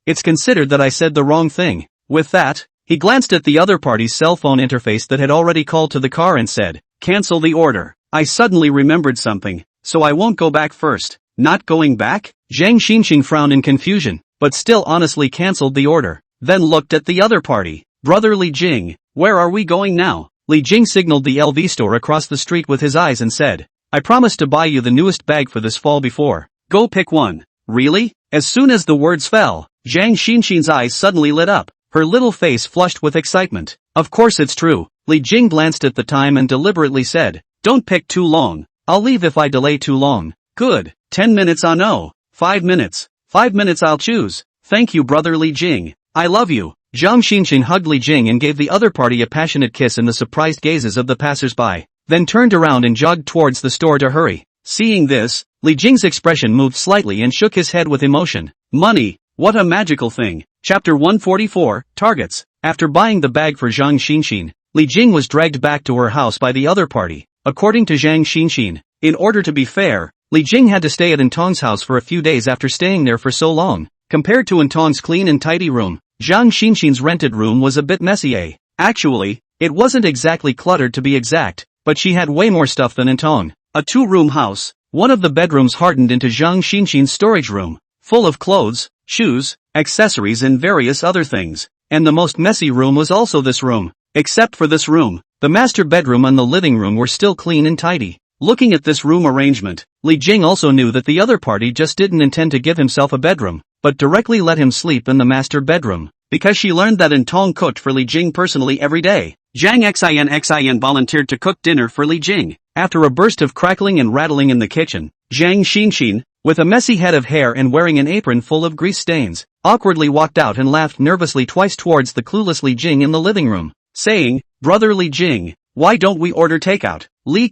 it's considered that I said the wrong thing. With that, he glanced at the other party's cell phone interface that had already called to the car and said, cancel the order. I suddenly remembered something, so I won't go back first. Not going back? Zhang Xinxin frowned in confusion, but still honestly cancelled the order, then looked at the other party. Brother Li Jing, where are we going now? Li Jing signaled the LV store across the street with his eyes and said, I promised to buy you the newest bag for this fall before. Go pick one. Really? As soon as the words fell, Zhang Xinxin's eyes suddenly lit up, her little face flushed with excitement. Of course it's true. Li Jing glanced at the time and deliberately said, don't pick too long. I'll leave if I delay too long. Good. 10 minutes on no. 5 minutes. 5 minutes I'll choose. Thank you brother Li Jing. I love you. Zhang Xinxin hugged Li Jing and gave the other party a passionate kiss in the surprised gazes of the passers-by, then turned around and jogged towards the store to hurry. Seeing this, Li Jing's expression moved slightly and shook his head with emotion. Money, what a magical thing. Chapter 144, Targets. After buying the bag for Zhang Xinxin, Li Jing was dragged back to her house by the other party. According to Zhang Xinxin, in order to be fair, Li Jing had to stay at Intong's house for a few days after staying there for so long. Compared to Intong's clean and tidy room, Zhang Xinxin's rented room was a bit messy. Actually, it wasn't exactly cluttered to be exact, but she had way more stuff than Intong. A 2-room house, one of the bedrooms hardened into Zhang Xinxin's storage room, full of clothes, shoes, accessories and various other things. And the most messy room was also this room. Except for this room, the master bedroom and the living room were still clean and tidy. Looking at this room arrangement, Li Jing also knew that the other party just didn't intend to give himself a bedroom, but directly let him sleep in the master bedroom, because she learned that Tong cooked for Li Jing personally every day. Zhang Xin volunteered to cook dinner for Li Jing. After a burst of crackling and rattling in the kitchen, Zhang Xinxin, with a messy head of hair and wearing an apron full of grease stains, awkwardly walked out and laughed nervously twice towards the clueless Li Jing in the living room, saying, "Brother Li Jing, why don't we order takeout?" Li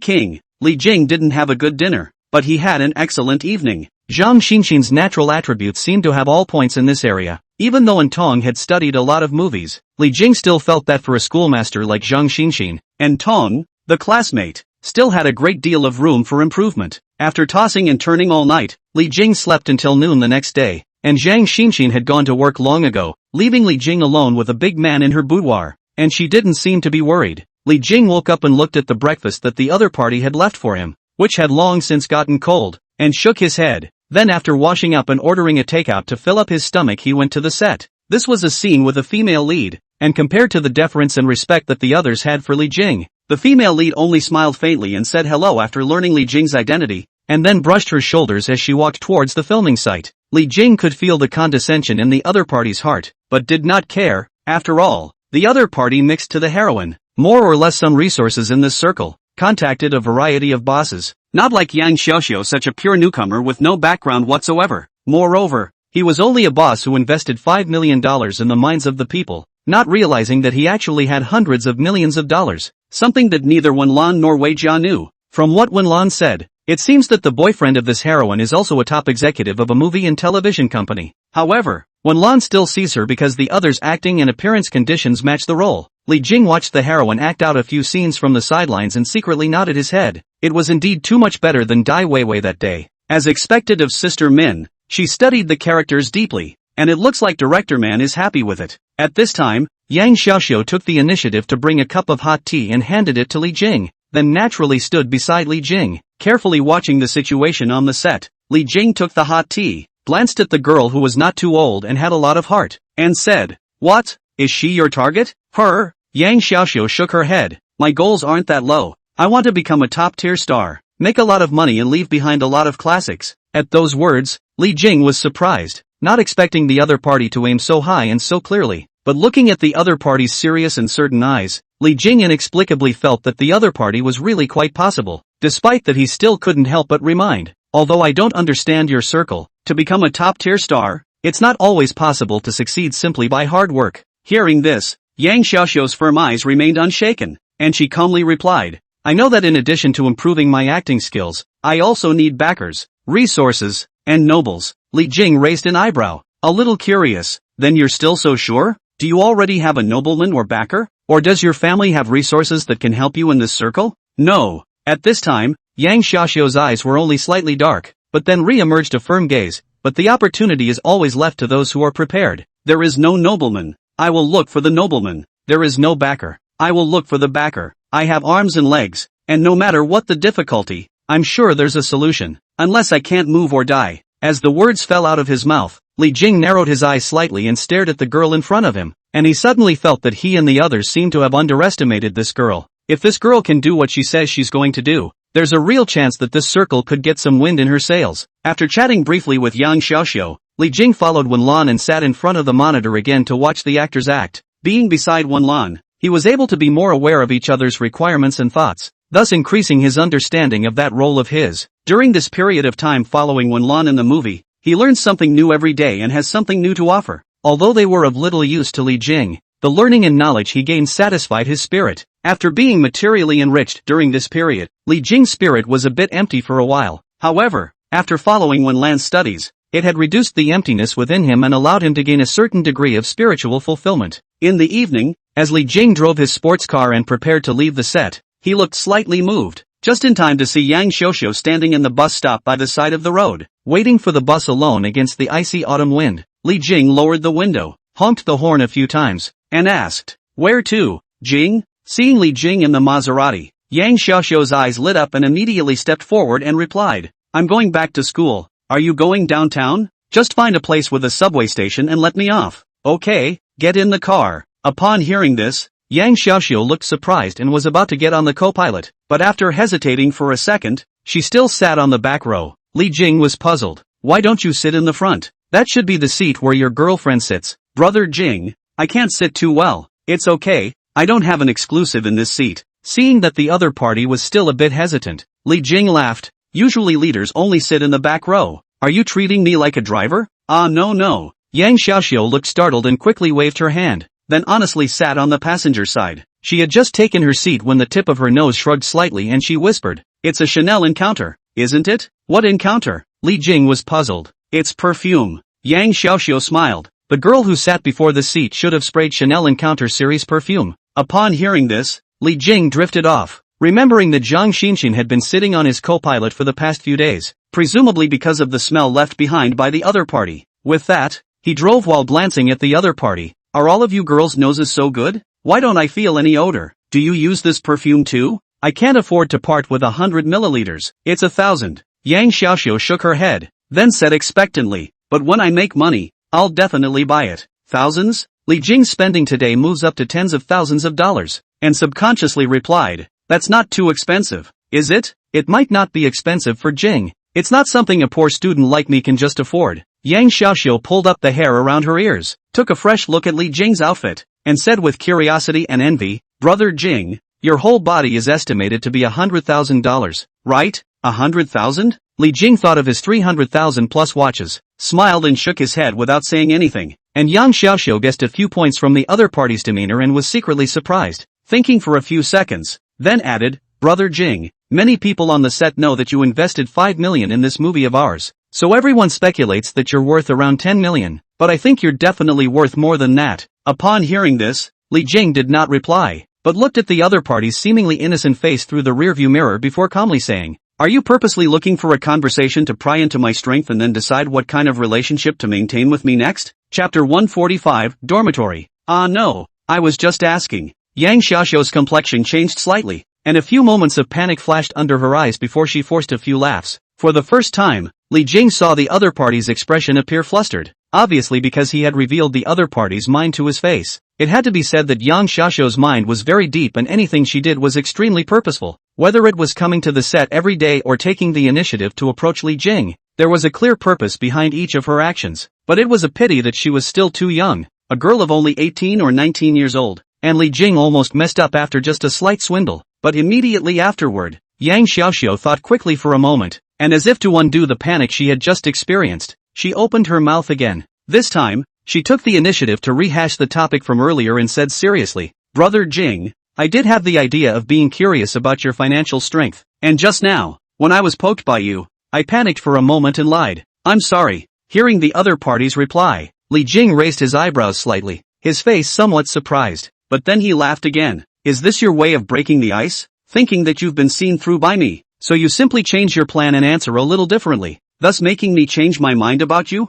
Jing didn't have a good dinner, but he had an excellent evening. Zhang Xinxin's natural attributes seemed to have all points in this area. Even though Tong had studied a lot of movies, Li Jing still felt that for a schoolmaster like Zhang Xinxin, Tong, the classmate, still had a great deal of room for improvement. After tossing and turning all night, Li Jing slept until noon the next day, and Zhang Xinxin had gone to work long ago, leaving Li Jing alone with a big man in her boudoir, and she didn't seem to be worried. Li Jing woke up and looked at the breakfast that the other party had left for him, which had long since gotten cold, and shook his head. Then after washing up and ordering a takeout to fill up his stomach, he went to the set. This was a scene with a female lead, and compared to the deference and respect that the others had for Li Jing, the female lead only smiled faintly and said hello after learning Li Jing's identity, and then brushed her shoulders as she walked towards the filming site. Li Jing could feel the condescension in the other party's heart, but did not care. After all, the other party mixed to the heroine, more or less some resources in this circle, contacted a variety of bosses, not like Yang Xiaoxiu, such a pure newcomer with no background whatsoever. Moreover, he was only a boss who invested $5 million in the minds of the people, not realizing that he actually had hundreds of millions of dollars, something that neither Wenlan nor Wei Jia knew. From what Wenlan said, it seems that the boyfriend of this heroine is also a top executive of a movie and television company. However, Wenlan still sees her because the others' acting and appearance conditions match the role. Li Jing watched the heroine act out a few scenes from the sidelines and secretly nodded his head. It was indeed too much better than Dai Weiwei that day. As expected of Sister Min, she studied the characters deeply, and it looks like Director Man is happy with it. At this time, Yang Xiaoxiu took the initiative to bring a cup of hot tea and handed it to Li Jing, then naturally stood beside Li Jing, carefully watching the situation on the set. Li Jing took the hot tea, glanced at the girl who was not too old and had a lot of heart, and said, "What? Is she your target?" "Her?" Yang Xiaoxiu shook her head. "My goals aren't that low. I want to become a top-tier star, make a lot of money and leave behind a lot of classics." At those words, Li Jing was surprised, not expecting the other party to aim so high and so clearly, but looking at the other party's serious and certain eyes, Li Jing inexplicably felt that the other party was really quite possible, despite that he still couldn't help but remind, "Although I don't understand your circle, to become a top-tier star, it's not always possible to succeed simply by hard work." Hearing this, Yang Xiaoxiu's firm eyes remained unshaken, and she calmly replied, "I know that in addition to improving my acting skills, I also need backers, resources, and nobles." Li Jing raised an eyebrow, a little curious. "Then you're still so sure? Do you already have a nobleman or backer? Or does your family have resources that can help you in this circle?" "No." At this time, Yang Xiaoxiu's eyes were only slightly dark, but then re-emerged a firm gaze. "But the opportunity is always left to those who are prepared. There is no nobleman. I will look for the nobleman. There is no backer. I will look for the backer. I have arms and legs, and no matter what the difficulty, I'm sure there's a solution. Unless I can't move or die." As the words fell out of his mouth, Li Jing narrowed his eyes slightly and stared at the girl in front of him, and he suddenly felt that he and the others seemed to have underestimated this girl. If this girl can do what she says she's going to do, there's a real chance that this circle could get some wind in her sails. After chatting briefly with Yang Xiaoxiu, Li Jing followed Wenlan and sat in front of the monitor again to watch the actors act. Being beside Wenlan, he was able to be more aware of each other's requirements and thoughts, thus increasing his understanding of that role of his. During this period of time following Wenlan in the movie, he learns something new every day and has something new to offer. Although they were of little use to Li Jing, the learning and knowledge he gained satisfied his spirit. After being materially enriched during this period, Li Jing's spirit was a bit empty for a while. However, after following Wenlan's studies, it had reduced the emptiness within him and allowed him to gain a certain degree of spiritual fulfillment. In the evening, as Li Jing drove his sports car and prepared to leave the set, he looked slightly moved, just in time to see Yang Xiaoxiu standing in the bus stop by the side of the road, waiting for the bus alone against the icy autumn wind. Li Jing lowered the window, honked the horn a few times, and asked, "Where to, Jing?" Seeing Li Jing in the Maserati, Yang Xiaoxiu's eyes lit up and immediately stepped forward and replied, "I'm going back to school. Are you going downtown? Just find a place with a subway station and let me off." "Okay, get in the car." Upon hearing this, Yang Xiaoxiu looked surprised and was about to get on the co-pilot, but after hesitating for a second, she still sat on the back row. Li Jing was puzzled. Why don't you sit in the front? That should be the seat where your girlfriend sits. Brother Jing, I can't sit too well. It's okay, I don't have an exclusive in this seat. Seeing that the other party was still a bit hesitant, Li Jing laughed. Usually leaders only sit in the back row. Are you treating me like a driver? No. Yang Xiaoxiu looked startled and quickly waved her hand, then honestly sat on the passenger side. She had just taken her seat when the tip of her nose shrugged slightly and she whispered, "It's a Chanel encounter, isn't it?" "What encounter?" Li Jing was puzzled. "It's perfume." Yang Xiaoxiu smiled. The girl who sat before the seat should have sprayed Chanel Encounter series perfume. Upon hearing this, Li Jing drifted off, remembering that Zhang Xinxin had been sitting on his co-pilot for the past few days, presumably because of the smell left behind by the other party. With that, he drove while glancing at the other party. Are all of you girls' noses so good? Why don't I feel any odor? Do you use this perfume too? I can't afford to part with 100 milliliters. It's 1,000. Yang Xiaoxiu shook her head, then said expectantly, but when I make money, I'll definitely buy it. Thousands? Li Jing's spending today moves up to tens of thousands of dollars, and subconsciously replied, that's not too expensive, is it? It might not be expensive for Jing. It's not something a poor student like me can just afford. Yang Xiaoxiu pulled up the hair around her ears, took a fresh look at Li Jing's outfit, and said with curiosity and envy, Brother Jing, your whole body is estimated to be $100,000, right? 100,000? Li Jing thought of his 300,000 plus watches, smiled and shook his head without saying anything, and Yang Xiaoxiu guessed a few points from the other party's demeanor and was secretly surprised, thinking for a few seconds, then added, Brother Jing, many people on the set know that you invested 5 million in this movie of ours, so everyone speculates that you're worth around 10 million, but I think you're definitely worth more than that. Upon hearing this, Li Jing did not reply, but looked at the other party's seemingly innocent face through the rearview mirror before calmly saying, are you purposely looking for a conversation to pry into my strength and then decide what kind of relationship to maintain with me next? Chapter 145, Dormitory. No, I was just asking. Yang Xiaoxiu's complexion changed slightly, and a few moments of panic flashed under her eyes before she forced a few laughs. For the first time, Li Jing saw the other party's expression appear flustered, obviously because he had revealed the other party's mind to his face. It had to be said that Yang Xiaoxiu's mind was very deep and anything she did was extremely purposeful. Whether it was coming to the set every day or taking the initiative to approach Li Jing, there was a clear purpose behind each of her actions. But it was a pity that she was still too young, a girl of only 18 or 19 years old, and Li Jing almost messed up after just a slight swindle. But immediately afterward, Yang Xiaoxiu thought quickly for a moment, and as if to undo the panic she had just experienced, she opened her mouth again. This time, she took the initiative to rehash the topic from earlier and said seriously, Brother Jing, I did have the idea of being curious about your financial strength, and just now, when I was poked by you, I panicked for a moment and lied. I'm sorry. Hearing the other party's reply, Li Jing raised his eyebrows slightly, his face somewhat surprised, but then he laughed again. Is this your way of breaking the ice? Thinking that you've been seen through by me, so you simply change your plan and answer a little differently, thus making me change my mind about you?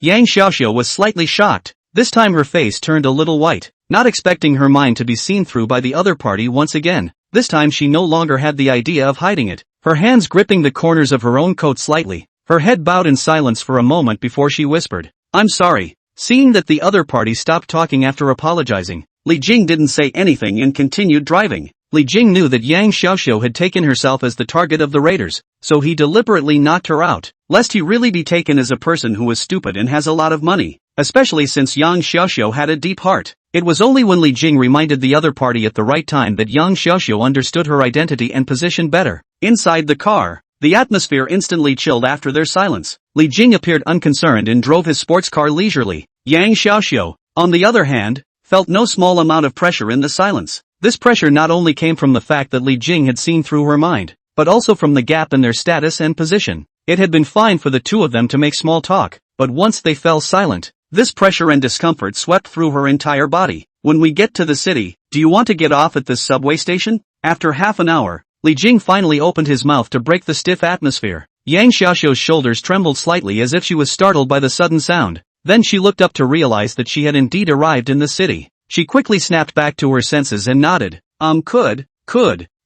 Yang Xiaoxiu was slightly shocked. This time her face turned a little white, not expecting her mind to be seen through by the other party once again. This time she no longer had the idea of hiding it, her hands gripping the corners of her own coat slightly, her head bowed in silence for a moment before she whispered, I'm sorry. Seeing that the other party stopped talking after apologizing, Li Jing didn't say anything and continued driving. Li Jing knew that Yang Xiaoxiu had taken herself as the target of the raiders, so he deliberately knocked her out, lest he really be taken as a person who is stupid and has a lot of money, especially since Yang Xiaoxiu had a deep heart. It was only when Li Jing reminded the other party at the right time that Yang Xiaoxiu understood her identity and position better. Inside the car, the atmosphere instantly chilled after their silence. Li Jing appeared unconcerned and drove his sports car leisurely. Yang Xiaoxiu, on the other hand, felt no small amount of pressure in the silence. This pressure not only came from the fact that Li Jing had seen through her mind, but also from the gap in their status and position. It had been fine for the two of them to make small talk, but once they fell silent, this pressure and discomfort swept through her entire body. When we get to the city, do you want to get off at this subway station? After half an hour, Li Jing finally opened his mouth to break the stiff atmosphere. Yang Xiaoxiu's shoulders trembled slightly as if she was startled by the sudden sound. Then she looked up to realize that she had indeed arrived in the city. She quickly snapped back to her senses and nodded. Could.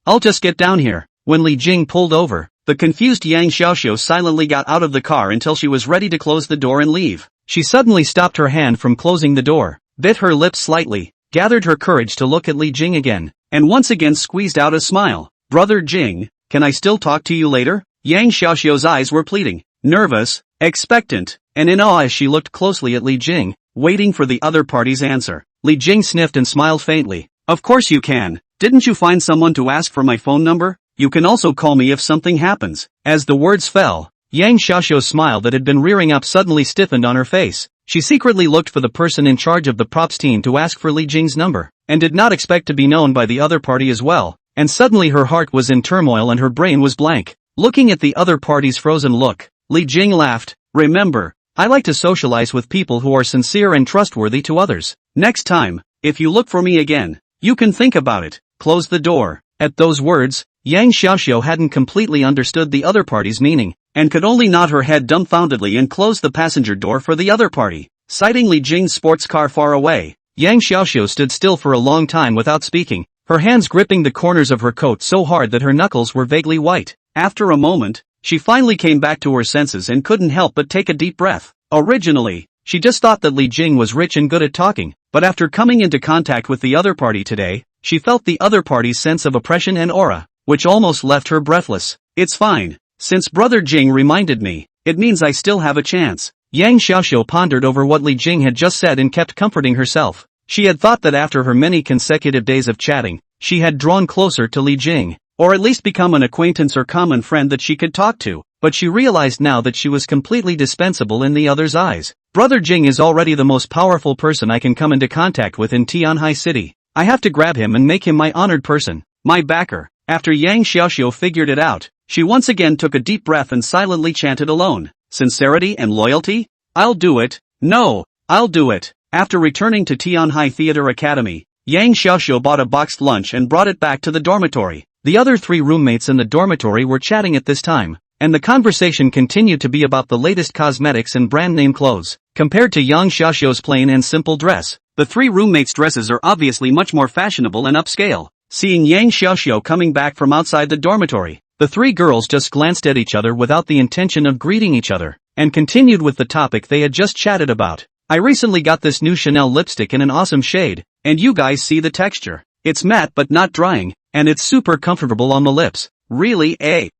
I'll just get down here. When Li Jing pulled over, the confused Yang Xiaoxiu silently got out of the car until she was ready to close the door and leave. She suddenly stopped her hand from closing the door, bit her lips slightly, gathered her courage to look at Li Jing again, and once again squeezed out a smile. Brother Jing, can I still talk to you later? Yang Xiaoxiu's eyes were pleading, nervous, expectant, and in awe as she looked closely at Li Jing, waiting for the other party's answer. Li Jing sniffed and smiled faintly. Of course you can. Didn't you find someone to ask for my phone number? You can also call me if something happens. As the words fell, Yang Xiaoxiu's smile that had been rearing up suddenly stiffened on her face. She secretly looked for the person in charge of the props team to ask for Li Jing's number, and did not expect to be known by the other party as well, and suddenly her heart was in turmoil and her brain was blank. Looking at the other party's frozen look, Li Jing laughed. Remember, I like to socialize with people who are sincere and trustworthy to others. Next time, if you look for me again, you can think about it. Close the door. At those words, Yang Xiaoxiu hadn't completely understood the other party's meaning, and could only nod her head dumbfoundedly and close the passenger door for the other party. Sighting Li Jing's sports car far away, Yang Xiaoxiu stood still for a long time without speaking, her hands gripping the corners of her coat so hard that her knuckles were vaguely white. After a moment, she finally came back to her senses and couldn't help but take a deep breath. Originally, she just thought that Li Jing was rich and good at talking, but after coming into contact with the other party today, she felt the other party's sense of oppression and aura, which almost left her breathless. It's fine. Since Brother Jing reminded me, it means I still have a chance. Yang Xiaoxiu pondered over what Li Jing had just said and kept comforting herself. She had thought that after her many consecutive days of chatting, she had drawn closer to Li Jing, or at least become an acquaintance or common friend that she could talk to, but she realized now that she was completely dispensable in the other's eyes. Brother Jing is already the most powerful person I can come into contact with in Tianhai City. I have to grab him and make him my honored person, my backer. After Yang Xiaoxiu figured it out, she once again took a deep breath and silently chanted alone. Sincerity and loyalty? I'll do it. No, I'll do it. After returning to Tianhai Theater Academy, Yang Xiaoxiu bought a boxed lunch and brought it back to the dormitory. The other three roommates in the dormitory were chatting at this time, and the conversation continued to be about the latest cosmetics and brand name clothes. Compared to Yang Xiaoxiu's plain and simple dress, the three roommates' dresses are obviously much more fashionable and upscale. Seeing Yang Xiaoxiu coming back from outside the dormitory, the three girls just glanced at each other without the intention of greeting each other, and continued with the topic they had just chatted about. I recently got this new Chanel lipstick in an awesome shade, and you guys see the texture. It's matte but not drying, and it's super comfortable on the lips. Really,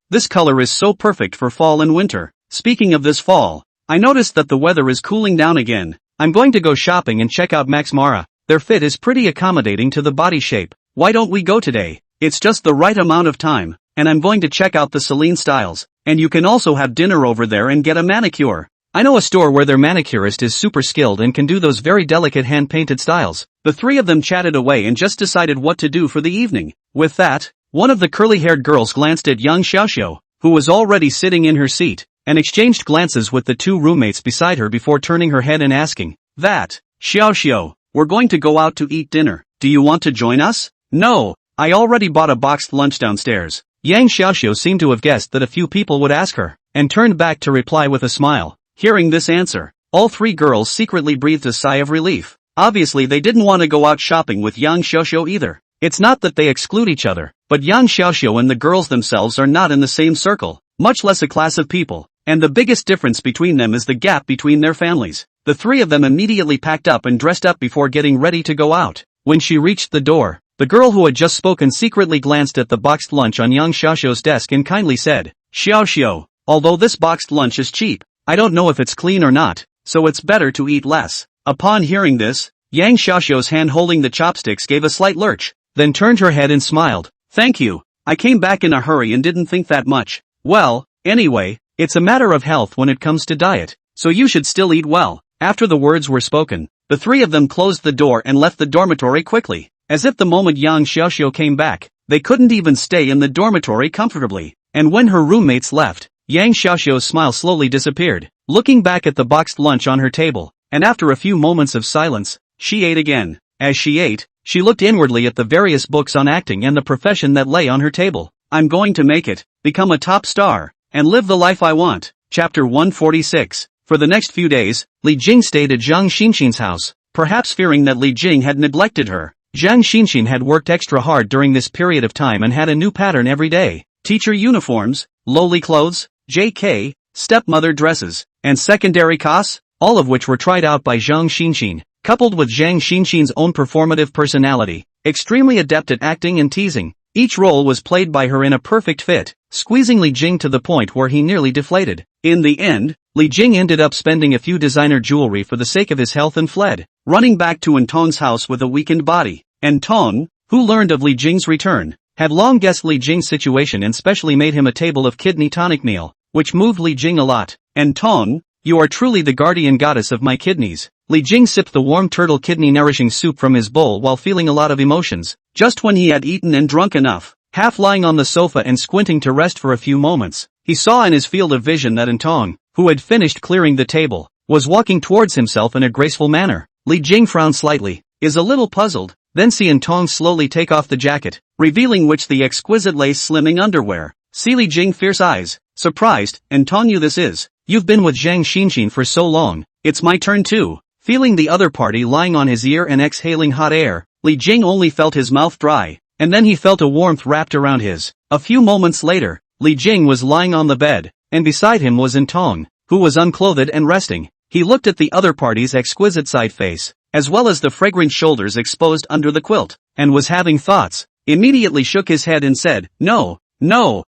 this color is so perfect for fall and winter. Speaking of this fall, I noticed that the weather is cooling down again. I'm going to go shopping and check out Max Mara. Their fit is pretty accommodating to the body shape. Why don't we go today? It's just the right amount of time, and I'm going to check out the Celine styles, and you can also have dinner over there and get a manicure. I know a store where their manicurist is super skilled and can do those very delicate hand-painted styles. The three of them chatted away and just decided what to do for the evening. With that, one of the curly-haired girls glanced at Yang Xiaoxiu, who was already sitting in her seat, and exchanged glances with the two roommates beside her before turning her head and asking, "That, Xiaoxiu, we're going to go out to eat dinner. Do you want to join us?" "No, I already bought a boxed lunch downstairs." Yang Xiaoxiu seemed to have guessed that a few people would ask her, and turned back to reply with a smile. Hearing this answer, all three girls secretly breathed a sigh of relief. Obviously they didn't want to go out shopping with Yang Xiaoxiu either. It's not that they exclude each other, but Yang Xiaoxiu and the girls themselves are not in the same circle, much less a class of people, and the biggest difference between them is the gap between their families. The three of them immediately packed up and dressed up before getting ready to go out. When she reached the door, the girl who had just spoken secretly glanced at the boxed lunch on Yang Xiaoxiu's desk and kindly said, "Xiaoxiu, although this boxed lunch is cheap, I don't know if it's clean or not, so it's better to eat less." Upon hearing this, Yang Xiaoxiu's hand holding the chopsticks gave a slight lurch, then turned her head and smiled. "Thank you. I came back in a hurry and didn't think that much. Well, anyway, it's a matter of health when it comes to diet, so you should still eat well." After the words were spoken, the three of them closed the door and left the dormitory quickly, as if the moment Yang Xiaoxiu came back, they couldn't even stay in the dormitory comfortably. And when her roommates left, Yang Xiaoxiu's smile slowly disappeared. Looking back at the boxed lunch on her table, and after a few moments of silence, she ate again. As she ate, she looked inwardly at the various books on acting and the profession that lay on her table. "I'm going to make it, become a top star, and live the life I want." Chapter 146. For the next few days, Li Jing stayed at Zhang Xinxin's house, perhaps fearing that Li Jing had neglected her. Zhang Xinxin had worked extra hard during this period of time and had a new pattern every day. Teacher uniforms, lowly clothes, JK, stepmother dresses, and secondary costs, all of which were tried out by Zhang Xinxin. coupled with Zhang Xinxin's own performative personality, extremely adept at acting and teasing. Each role was played by her in a perfect fit, squeezing Li Jing to the point where he nearly deflated. In the end, Li Jing ended up spending a few designer jewelry for the sake of his health and fled, running back to Entong's house with a weakened body. Entong, who learned of Li Jing's return, had long guessed Li Jing's situation and specially made him a table of kidney tonic meal, which moved Li Jing a lot. Entong, you are truly the guardian goddess of my kidneys. Li Jing sipped the warm turtle kidney nourishing soup from his bowl while feeling a lot of emotions. Just when he had eaten and drunk enough, half lying on the sofa and squinting to rest for a few moments, he saw in his field of vision that Entong, who had finished clearing the table, was walking towards himself in a graceful manner. Li Jing frowned slightly, is a little puzzled, then see Entong slowly take off the jacket, revealing the exquisite lace slimming underwear. See Li Jing fierce eyes, surprised, Entong you this is, you've been with Zhang Xinxin for so long, it's my turn too. Feeling the other party lying on his ear and exhaling hot air, Li Jing only felt his mouth dry, and then he felt a warmth wrapped around his. A few moments later, Li Jing was lying on the bed, and beside him was Entong, who was unclothed and resting. He looked at the other party's exquisite side face, as well as the fragrant shoulders exposed under the quilt, and was having thoughts. Immediately shook his head and said, no,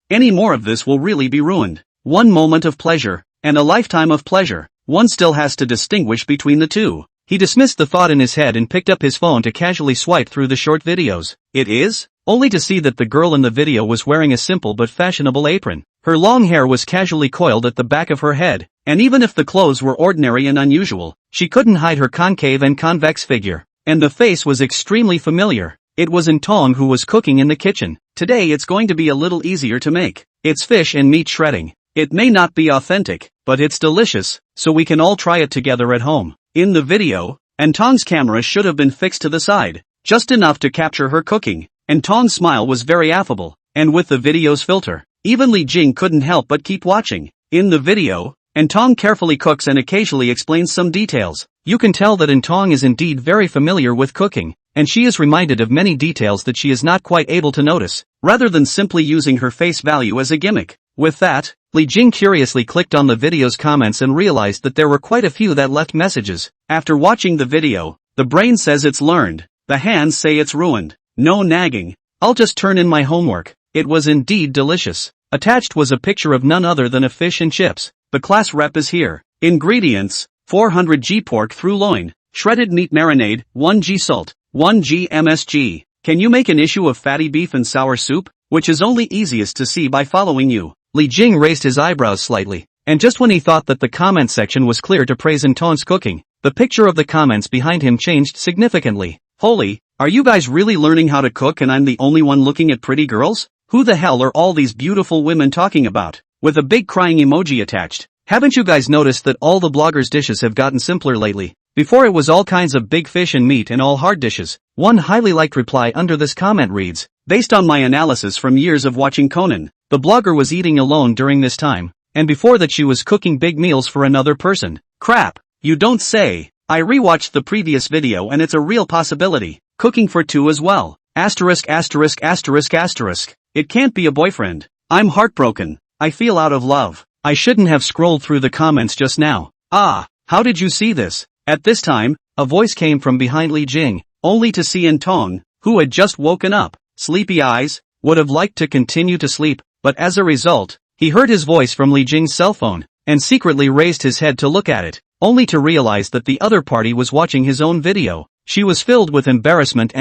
any more of this will really be ruined. One moment of pleasure, and a lifetime of pleasure. One still has to distinguish between the two. He dismissed the thought in his head and picked up his phone to casually swipe through the short videos. It is? Only to see that the girl in the video was wearing a simple but fashionable apron. Her long hair was casually coiled at the back of her head, and even if the clothes were ordinary and unusual, she couldn't hide her concave and convex figure. And the face was extremely familiar. It was Entong who was cooking in the kitchen. Today it's going to be a little easier to make. It's fish and meat shredding. It may not be authentic, but it's delicious, so we can all try it together at home. In the video, Entong's camera should have been fixed to the side, just enough to capture her cooking. Entong's smile was very affable, and with the video's filter, even Li Jing couldn't help but keep watching. In the video, Entong carefully cooks and occasionally explains some details. You can tell that Entong is indeed very familiar with cooking, and she is reminded of many details that she is not quite able to notice, rather than simply using her face value as a gimmick. With that, Li Jing curiously clicked on the video's comments and realized that there were quite a few that left messages. After watching the video, the brain says it's learned, the hands say it's ruined. No nagging, I'll just turn in my homework. It was indeed delicious. Attached was a picture of none other than a fish and chips. The class rep is here. Ingredients, 400 g pork through loin, shredded meat marinade, 1 g salt, 1 g MSG. Can you make an issue of fatty beef and sour soup? Which is only easiest to see by following you. Li Jing raised his eyebrows slightly, and just when he thought that the comment section was clear to praise Entong's cooking, the picture of the comments behind him changed significantly. Holy, are you guys really learning how to cook and I'm the only one looking at pretty girls? Who the hell are all these beautiful women talking about? With a big crying emoji attached. Haven't you guys noticed that all the bloggers' dishes have gotten simpler lately? Before it was all kinds of big fish and meat and all hard dishes. One highly liked reply under this comment reads, based on my analysis from years of watching Conan, the blogger was eating alone during this time, and before that she was cooking big meals for another person. Crap, you don't say. I rewatched the previous video and it's a real possibility. Cooking for two as well. Asterisk. It can't be a boyfriend. I'm heartbroken. I feel out of love. I shouldn't have scrolled through the comments just now. Ah, how did you see this? At this time, a voice came from behind Li Jing, only to see Entong, who had just woken up. Sleepy eyes, would have liked to continue to sleep, but as a result, he heard his voice from Li Jing's cell phone, and secretly raised his head to look at it, only to realize that the other party was watching his own video. She was filled with embarrassment,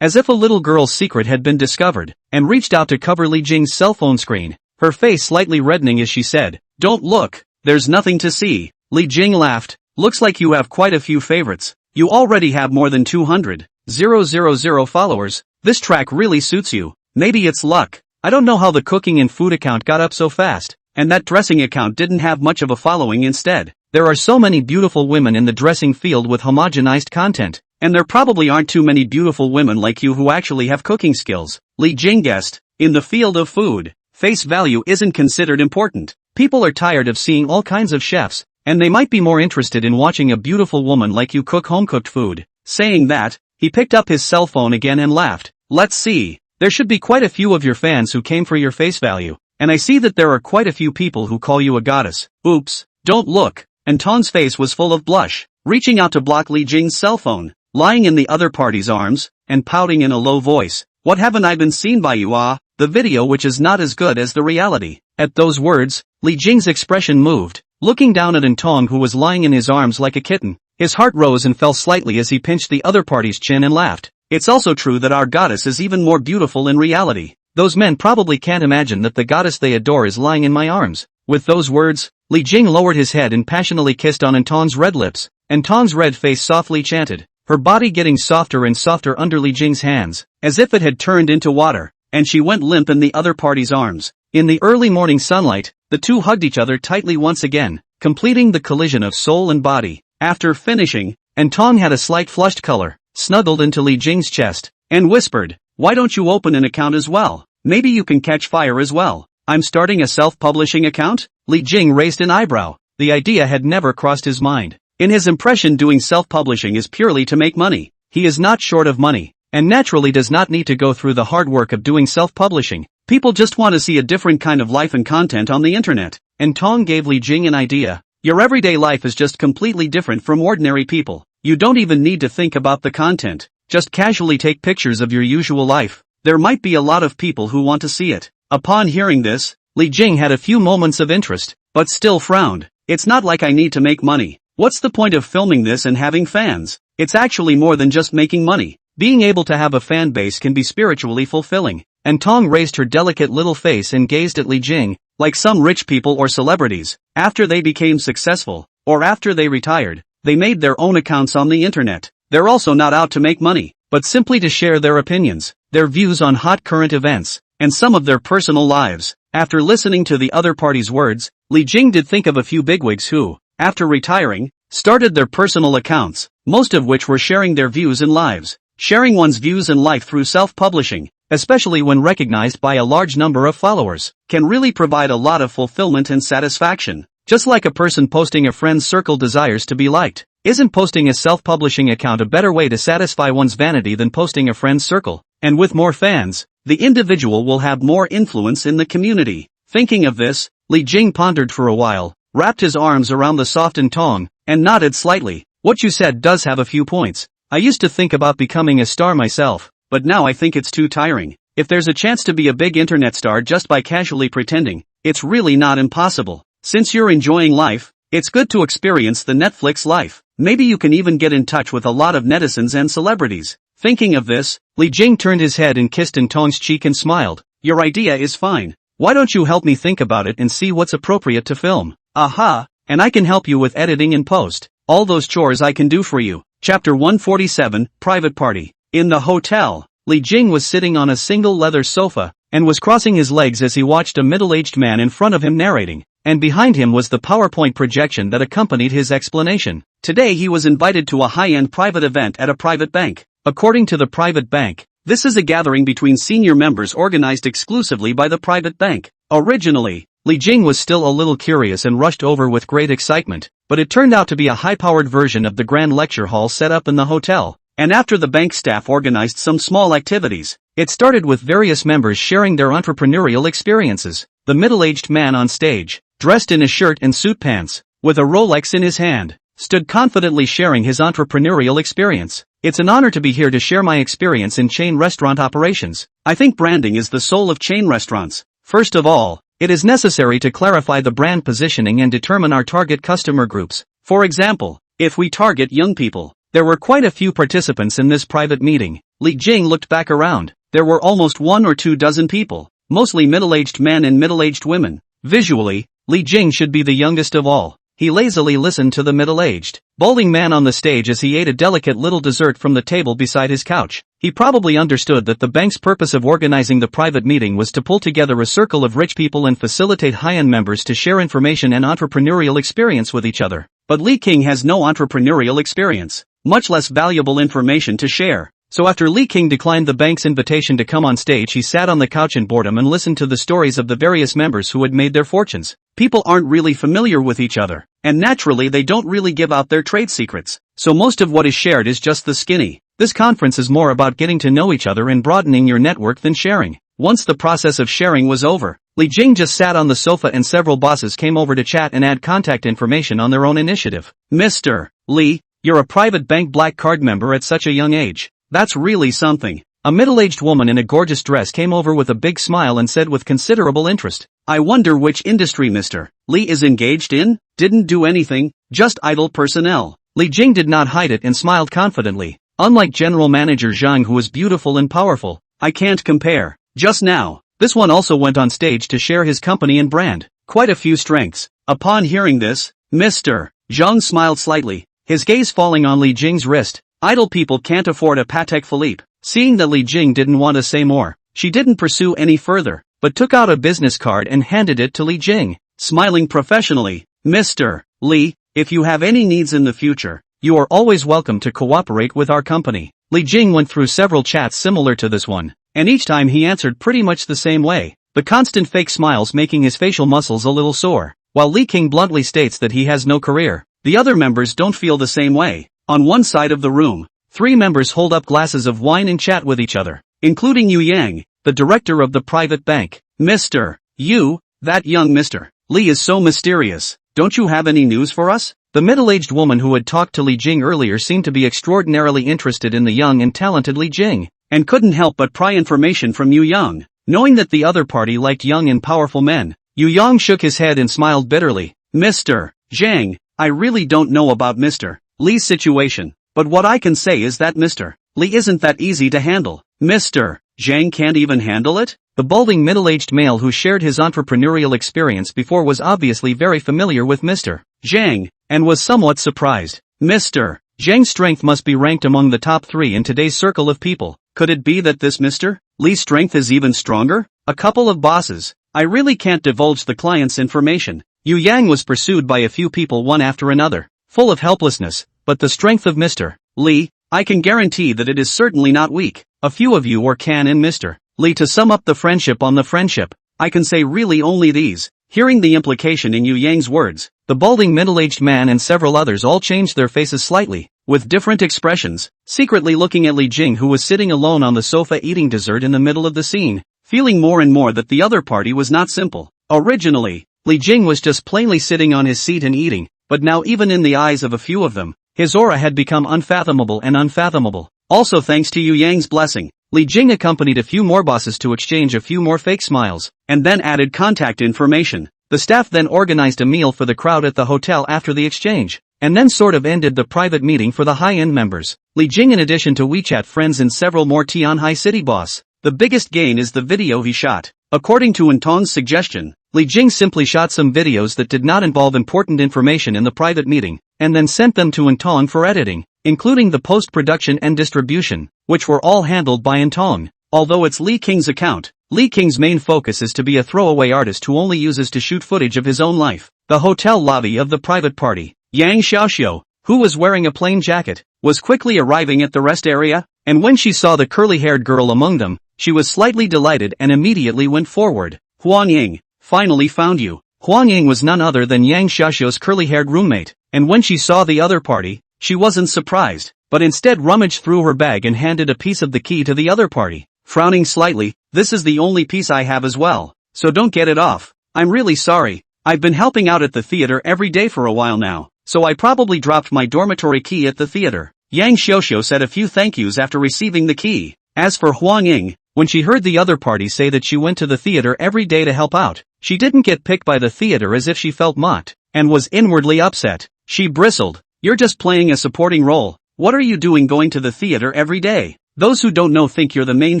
as if a little girl's secret had been discovered, and reached out to cover Li Jing's cell phone screen, her face slightly reddening as she said, "Don't look, there's nothing to see." Li Jing laughed. Looks like you have quite a few favorites. You already have more than 200,000 followers. This track really suits you. Maybe it's luck. I don't know how the cooking and food account got up so fast, and that dressing account didn't have much of a following instead. There are so many beautiful women in the dressing field with homogenized content, and there probably aren't too many beautiful women like you who actually have cooking skills. Li Jing guessed, in the field of food, face value isn't considered important. People are tired of seeing all kinds of chefs, and they might be more interested in watching a beautiful woman like you cook home-cooked food. Saying that, he picked up his cell phone again and laughed. Let's see. There should be quite a few of your fans who came for your face value, and I see that there are quite a few people who call you a goddess. Oops, don't look. Entong's face was full of blush. reaching out to block Li Jing's cell phone, lying in the other party's arms, and pouting in a low voice. "What haven't I been seen by you, ah?" The video, which is not as good as the reality. At those words, Li Jing's expression moved, looking down at Antong, who was lying in his arms like a kitten. His heart rose and fell slightly as he pinched the other party's chin and laughed. "It's also true that our goddess is even more beautiful in reality. Those men probably can't imagine that the goddess they adore is lying in my arms." With those words, Li Jing lowered his head and passionately kissed on Antong's red lips. Antong's red face softly chanted, her body getting softer and softer under Li Jing's hands, as if it had turned into water, and she went limp in the other party's arms. In the early morning sunlight, the two hugged each other tightly once again, completing the collision of soul and body. After finishing, Antong had a slight flushed color, snuggled into Li Jing's chest, and whispered, "Why don't you open an account as well? Maybe you can catch fire as well." "I'm starting a self-publishing account?" Li Jing raised an eyebrow. The idea had never crossed his mind. In his impression, doing self-publishing is purely to make money. He is not short of money, and naturally does not need to go through the hard work of doing self-publishing. People just want to see a different kind of life and content on the internet. Antong gave Li Jing an idea. "Your everyday life is just completely different from ordinary people. You don't even need to think about the content. Just casually take pictures of your usual life. There might be a lot of people who want to see it." Upon hearing this, Li Jing had a few moments of interest, but still frowned. "It's not like I need to make money. What's the point of filming this and having fans? It's actually more than just making money. Being able to have a fan base can be spiritually fulfilling." Antong raised her delicate little face and gazed at Li Jing, like some rich people or celebrities. After they became successful, or after they retired, they made their own accounts on the internet. They're also not out to make money, but simply to share their opinions, their views on hot current events, and some of their personal lives. After listening to the other party's words, Li Jing did think of a few bigwigs who, after retiring, started their personal accounts, most of which were sharing their views and lives. Sharing one's views and life through self-publishing, especially when recognized by a large number of followers, can really provide a lot of fulfillment and satisfaction. Just like a person posting a friend's circle desires to be liked, isn't posting a self-publishing account a better way to satisfy one's vanity than posting a friend's circle? And with more fans, the individual will have more influence in the community. Thinking of this, Li Jing pondered for a while, wrapped his arms around the soft Antong, and nodded slightly. "What you said does have a few points. I used to think about becoming a star myself, but now I think it's too tiring. If there's a chance to be a big internet star just by casually pretending, it's really not impossible. Since you're enjoying life, it's good to experience the Netflix life. Maybe you can even get in touch with a lot of netizens and celebrities." Thinking of this, Li Jing turned his head and kissed Antong's cheek and smiled. "Your idea is fine. Why don't you help me think about it and see what's appropriate to film? Aha, and I can help you with editing and post. All those chores I can do for you." Chapter 147, Private Party. In the hotel, Li Jing was sitting on a single leather sofa, and was crossing his legs as he watched a middle-aged man in front of him narrating, and behind him was the PowerPoint projection that accompanied his explanation. Today he was invited to a high-end private event at a private bank. According to the private bank, this is a gathering between senior members organized exclusively by the private bank. Originally, Li Jing was still a little curious and rushed over with great excitement, but it turned out to be a high-powered version of the grand lecture hall set up in the hotel. And after the bank staff organized some small activities, it started with various members sharing their entrepreneurial experiences. The middle-aged man on stage, dressed in a shirt and suit pants, with a Rolex in his hand, stood confidently sharing his entrepreneurial experience. "It's an honor to be here to share my experience in chain restaurant operations. I think branding is the soul of chain restaurants. First of all, it is necessary to clarify the brand positioning and determine our target customer groups. For example, if we target young people." There were quite a few participants in this private meeting. Li Jing looked back around. There were almost 1 or 2 dozen people, mostly middle-aged men and middle-aged women. Visually, Li Jing should be the youngest of all. He lazily listened to the middle-aged, balding man on the stage as he ate a delicate little dessert from the table beside his couch. He probably understood that the bank's purpose of organizing the private meeting was to pull together a circle of rich people and facilitate high-end members to share information and entrepreneurial experience with each other. But Li King has no entrepreneurial experience, much less valuable information to share. So after Li King declined the bank's invitation to come on stage, he sat on the couch in boredom and listened to the stories of the various members who had made their fortunes. People aren't really familiar with each other, and naturally they don't really give out their trade secrets. So most of what is shared is just the skinny. This conference is more about getting to know each other and broadening your network than sharing. Once the process of sharing was over, Li Jing just sat on the sofa and several bosses came over to chat and add contact information on their own initiative. "Mr. Li, you're a private bank black card member at such a young age. That's really something. A middle-aged woman in a gorgeous dress came over with a big smile and said with considerable interest, I wonder which industry Mr. Lee is engaged in? Didn't do anything, just idle personnel. Li Jing did not hide it and smiled confidently. Unlike General Manager Zhang, who was beautiful and powerful, I can't compare. Just now, this one also went on stage to share his company and brand. Quite a few strengths. Upon hearing this, Mr. Zhang smiled slightly, his gaze falling on Li Jing's wrist. Idle people can't afford a Patek Philippe. Seeing that Li Jing didn't want to say more, she didn't pursue any further, but took out a business card and handed it to Li Jing, smiling professionally. Mr. Li, if you have any needs in the future, you are always welcome to cooperate with our company. Li Jing went through several chats similar to this one, and each time he answered pretty much the same way, the constant fake smiles making his facial muscles a little sore. While Li King bluntly states that he has no career, the other members don't feel the same way. On one side of the room, 3 members hold up glasses of wine and chat with each other, including Yu Yang, the director of the private bank. Mr. Yu, that young Mr. Li is so mysterious. Don't you have any news for us? The middle-aged woman who had talked to Li Jing earlier seemed to be extraordinarily interested in the young and talented Li Jing, and couldn't help but pry information from Yu Yang. Knowing that the other party liked young and powerful men, Yu Yang shook his head and smiled bitterly. Mr. Zhang, I really don't know about Mr. Li's situation, but what I can say is that Mr. Li isn't that easy to handle. Mr. Zhang can't even handle it? The balding middle-aged male who shared his entrepreneurial experience before was obviously very familiar with Mr. Zhang, and was somewhat surprised. Mr. Zhang's strength must be ranked among the top 3 in today's circle of people. Could it be that this Mr. Li's strength is even stronger? A couple of bosses. I really can't divulge the client's information. Yu Yang was pursued by a few people one after another, full of helplessness, but the strength of Mr. Li, I can guarantee that it is certainly not weak. A few of you or can in Mr. Li to sum up the friendship on the friendship. I can say really only these. Hearing the implication in Yu Yang's words, the balding middle-aged man and several others all changed their faces slightly, with different expressions, secretly looking at Li Jing, who was sitting alone on the sofa eating dessert in the middle of the scene, feeling more and more that the other party was not simple. Originally, Li Jing was just plainly sitting on his seat and eating, but now even in the eyes of a few of them, his aura had become unfathomable and unfathomable. Also thanks to Yu Yang's blessing, Li Jing accompanied a few more bosses to exchange a few more fake smiles, and then added contact information. The staff then organized a meal for the crowd at the hotel after the exchange, and then sort of ended the private meeting for the high-end members. Li Jing, in addition to WeChat friends and several more Tianhai City boss, the biggest gain is the video he shot. According to Entong's suggestion, Li Jing simply shot some videos that did not involve important information in the private meeting, and then sent them to Entong for editing, including the post-production and distribution, which were all handled by Entong. Although it's Li King's account, Li King's main focus is to be a throwaway artist who only uses to shoot footage of his own life. The hotel lobby of the private party, Yang Xiaoxiu, who was wearing a plain jacket, was quickly arriving at the rest area, and when she saw the curly-haired girl among them, she was slightly delighted and immediately went forward. Huang Ying, finally found you. Huang Ying was none other than Yang Xiaoxiu's curly-haired roommate, and when she saw the other party, she wasn't surprised, but instead rummaged through her bag and handed a piece of the key to the other party. Frowning slightly, this is the only piece I have as well, so don't get it off. I'm really sorry. I've been helping out at the theater every day for a while now, so I probably dropped my dormitory key at the theater. Yang Xiaoxiu said a few thank yous after receiving the key. As for Huang Ying, when she heard the other party say that she went to the theater every day to help out, she didn't get picked by the theater as if she felt mocked, and was inwardly upset. She bristled. You're just playing a supporting role. What are you doing going to the theater every day? Those who don't know think you're the main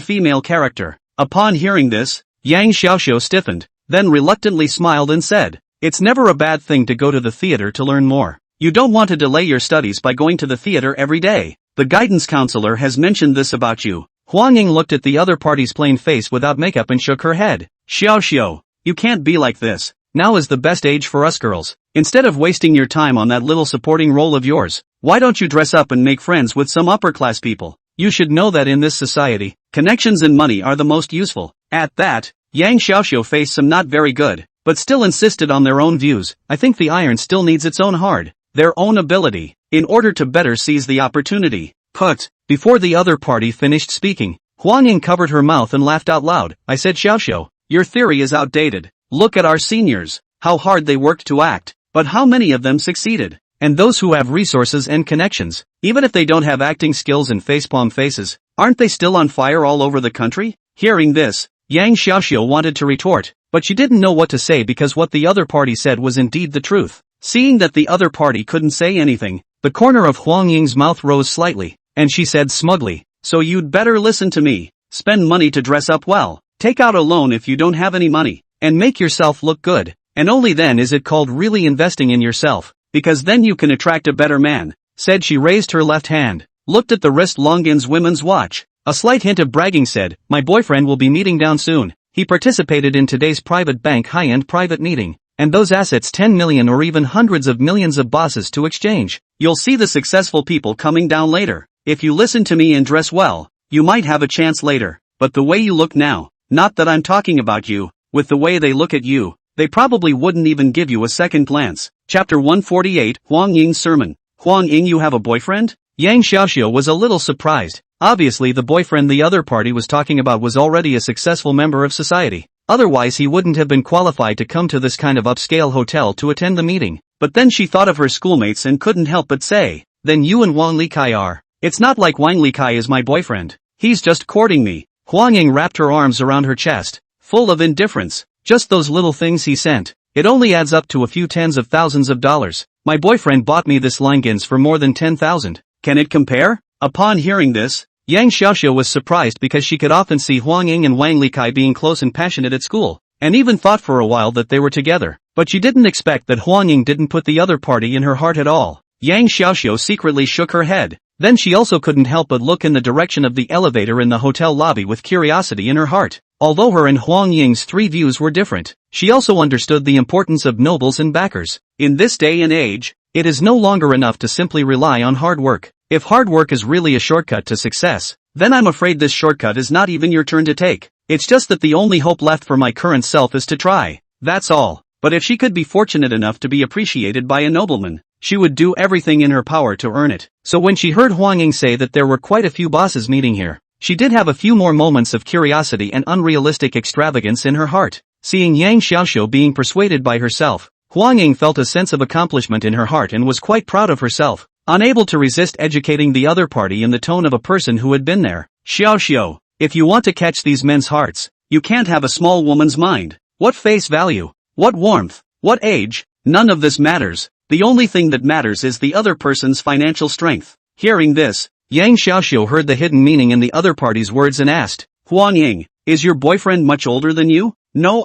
female character. Upon hearing this, Yang Xiaoxiu stiffened, then reluctantly smiled and said, it's never a bad thing to go to the theater to learn more. You don't want to delay your studies by going to the theater every day. The guidance counselor has mentioned this about you. Huang Ying looked at the other party's plain face without makeup and shook her head. Xiaoxiu, you can't be like this. Now is the best age for us girls. Instead of wasting your time on that little supporting role of yours, why don't you dress up and make friends with some upper-class people? You should know that in this society, connections and money are the most useful. At that, Yang Xiaoxiu faced some not very good, but still insisted on their own views. I think the iron still needs its own hard, their own ability, in order to better seize the opportunity. Put. Before the other party finished speaking, Huang Ying covered her mouth and laughed out loud. I said, Xiaoxiu, your theory is outdated. Look at our seniors, how hard they worked to act, but how many of them succeeded? and those who have resources and connections, even if they don't have acting skills and facepalm faces, aren't they still on fire all over the country? Hearing this, Yang Xiaoxiu wanted to retort, but she didn't know what to say because what the other party said was indeed the truth. Seeing that the other party couldn't say anything, the corner of Huang Ying's mouth rose slightly, and she said smugly, "So you'd better listen to me. Spend money to dress up well, take out a loan if you don't have any money, and make yourself look good, and only then is it called really investing in yourself, because then you can attract a better man," said. She raised her left hand, looked at the wrist Longgin's women's watch. A slight hint of bragging said, "My boyfriend will be meeting down soon. He participated in today's private bank high-end private meeting, and those assets 10 million or even hundreds of millions of bosses to exchange. You'll see the successful people coming down later. If you listen to me and dress well, you might have a chance later, but the way you look now, not that I'm talking about you, with the way they look at you, they probably wouldn't even give you a second glance." Chapter 148, Huang Ying's Sermon. "Huang Ying, you have a boyfriend?" Yang Xiaoxiu was a little surprised. Obviously the boyfriend the other party was talking about was already a successful member of society. Otherwise he wouldn't have been qualified to come to this kind of upscale hotel to attend the meeting. But then she thought of her schoolmates and couldn't help but say, "Then you and Wang Likai are." "It's not like Wang Likai is my boyfriend. He's just courting me." Huang Ying wrapped her arms around her chest, full of indifference. "Just those little things he sent. It only adds up to a few tens of thousands of dollars. My boyfriend bought me this Longgin's for more than 10,000. Can it compare?" Upon hearing this, Yang Xiaoxiu was surprised because she could often see Huang Ying and Wang Likai being close and passionate at school, and even thought for a while that they were together. But she didn't expect that Huang Ying didn't put the other party in her heart at all. Yang Xiaoxiu secretly shook her head. Then she also couldn't help but look in the direction of the elevator in the hotel lobby with curiosity in her heart. Although her and Huang Ying's three views were different, she also understood the importance of nobles and backers. In this day and age, it is no longer enough to simply rely on hard work. If hard work is really a shortcut to success, then I'm afraid this shortcut is not even your turn to take. It's just that the only hope left for my current self is to try. That's all. But if she could be fortunate enough to be appreciated by a nobleman, she would do everything in her power to earn it. So when she heard Huang Ying say that there were quite a few bosses meeting here, she did have a few more moments of curiosity and unrealistic extravagance in her heart. Seeing Yang Xiaoxiu being persuaded by herself, Huang Ying felt a sense of accomplishment in her heart and was quite proud of herself. Unable to resist educating the other party in the tone of a person who had been there. "Xiaoxiu, if you want to catch these men's hearts, you can't have a small woman's mind. What face value? What warmth? What age? None of this matters. The only thing that matters is the other person's financial strength." Hearing this, Yang Xiaoxiu heard the hidden meaning in the other party's words and asked, "Huang Ying, is your boyfriend much older than you?" "No,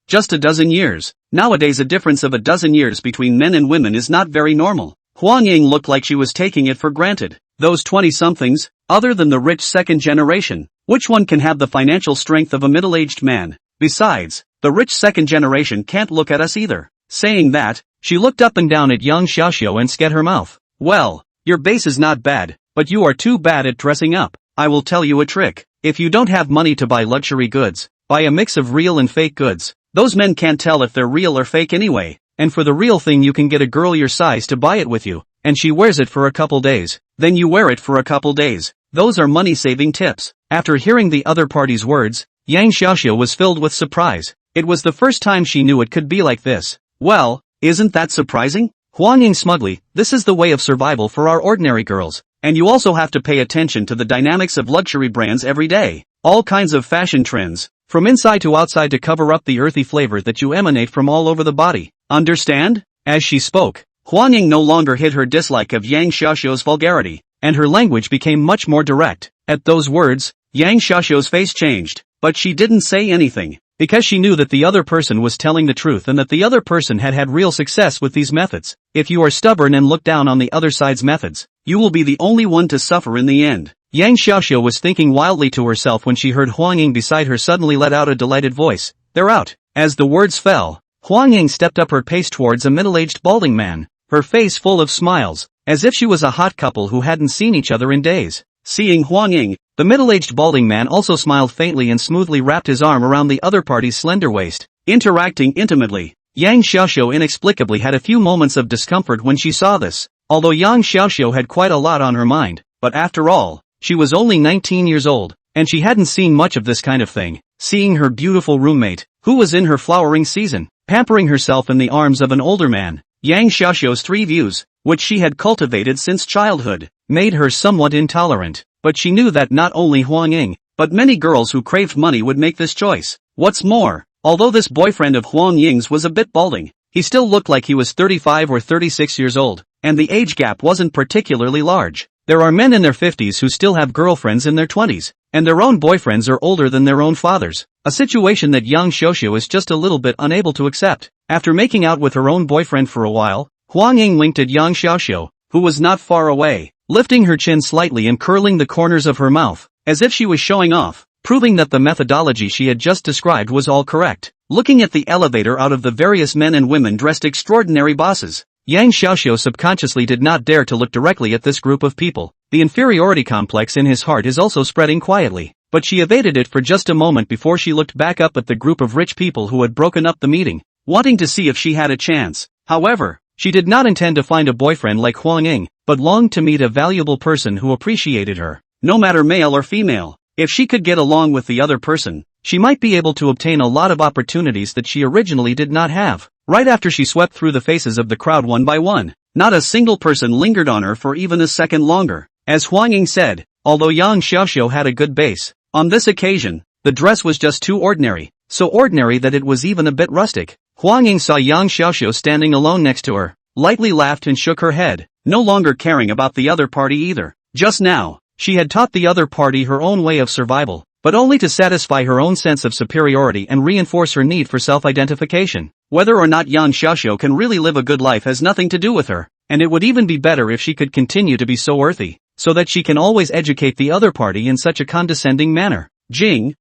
just a dozen years. Nowadays a difference of a dozen years between men and women is not very normal." Huang Ying looked like she was taking it for granted. Those 20-somethings, other than the rich second generation, which one can have the financial strength of a middle-aged man? Besides, the rich second generation can't look at us either. Saying that, she looked up and down at Yang Xiaoxiu and scat her mouth. "Well, your base is not bad, but you are too bad at dressing up. I will tell you a trick. If you don't have money to buy luxury goods, buy a mix of real and fake goods. Those men can't tell if they're real or fake anyway. And for the real thing you can get a girl your size to buy it with you, and she wears it for a couple days. Then you wear it for a couple days. Those are money-saving tips." After hearing the other party's words, Yang Xiaoxiu was filled with surprise. It was the first time she knew it could be like this. "Well, isn't that surprising?" Huang Ying smugly, "This is the way of survival for our ordinary girls. And you also have to pay attention to the dynamics of luxury brands every day. All kinds of fashion trends, from inside to outside to cover up the earthy flavor that you emanate from all over the body. Understand?" As she spoke, Huang Ying no longer hid her dislike of Yang Xiaoxiu's vulgarity, and her language became much more direct. At those words, Yang Xiaoxiu's face changed, but she didn't say anything, because she knew that the other person was telling the truth and that the other person had had real success with these methods. If you are stubborn and look down on the other side's methods, you will be the only one to suffer in the end. Yang Xiaoxiu was thinking wildly to herself when she heard Huang Ying beside her suddenly let out a delighted voice. "They're out." As the words fell, Huang Ying stepped up her pace towards a middle-aged balding man, her face full of smiles, as if she was a hot couple who hadn't seen each other in days. Seeing Huang Ying, the middle-aged balding man also smiled faintly and smoothly wrapped his arm around the other party's slender waist, interacting intimately. Yang Xiaoxiu inexplicably had a few moments of discomfort when she saw this, although Yang Xiaoxiu had quite a lot on her mind, but after all, she was only 19 years old, and she hadn't seen much of this kind of thing. Seeing her beautiful roommate, who was in her flowering season, pampering herself in the arms of an older man, Yang Xiaoxiu's three views, which she had cultivated since childhood, made her somewhat intolerant, but she knew that not only Huang Ying, but many girls who craved money would make this choice. What's more, although this boyfriend of Huang Ying's was a bit balding, he still looked like he was 35 or 36 years old, and the age gap wasn't particularly large. There are men in their 50s who still have girlfriends in their 20s, and their own boyfriends are older than their own fathers, a situation that Yang Xiaoxiu is just a little bit unable to accept. After making out with her own boyfriend for a while, Huang Ying winked at Yang Xiaoxiu, who was not far away, lifting her chin slightly and curling the corners of her mouth, as if she was showing off, proving that the methodology she had just described was all correct. Looking at the elevator out of the various men and women dressed extraordinary bosses, Yang Xiaoxiu subconsciously did not dare to look directly at this group of people. The inferiority complex in his heart is also spreading quietly, but she evaded it for just a moment before she looked back up at the group of rich people who had broken up the meeting, wanting to see if she had a chance. However, she did not intend to find a boyfriend like Huang Ying, but longed to meet a valuable person who appreciated her, no matter male or female. If she could get along with the other person, she might be able to obtain a lot of opportunities that she originally did not have. Right after she swept through the faces of the crowd one by one, not a single person lingered on her for even a second longer. As Huang Ying said, although Yang Xiaoxiu had a good base, on this occasion, the dress was just too ordinary, so ordinary that it was even a bit rustic. Huang Ying saw Yang Xiaoxiu standing alone next to her, lightly laughed and shook her head, no longer caring about the other party either. Just now, she had taught the other party her own way of survival, but only to satisfy her own sense of superiority and reinforce her need for self-identification. Whether or not Yang Xiaoxiu can really live a good life has nothing to do with her, and it would even be better if she could continue to be so earthy, so that she can always educate the other party in such a condescending manner. Jing.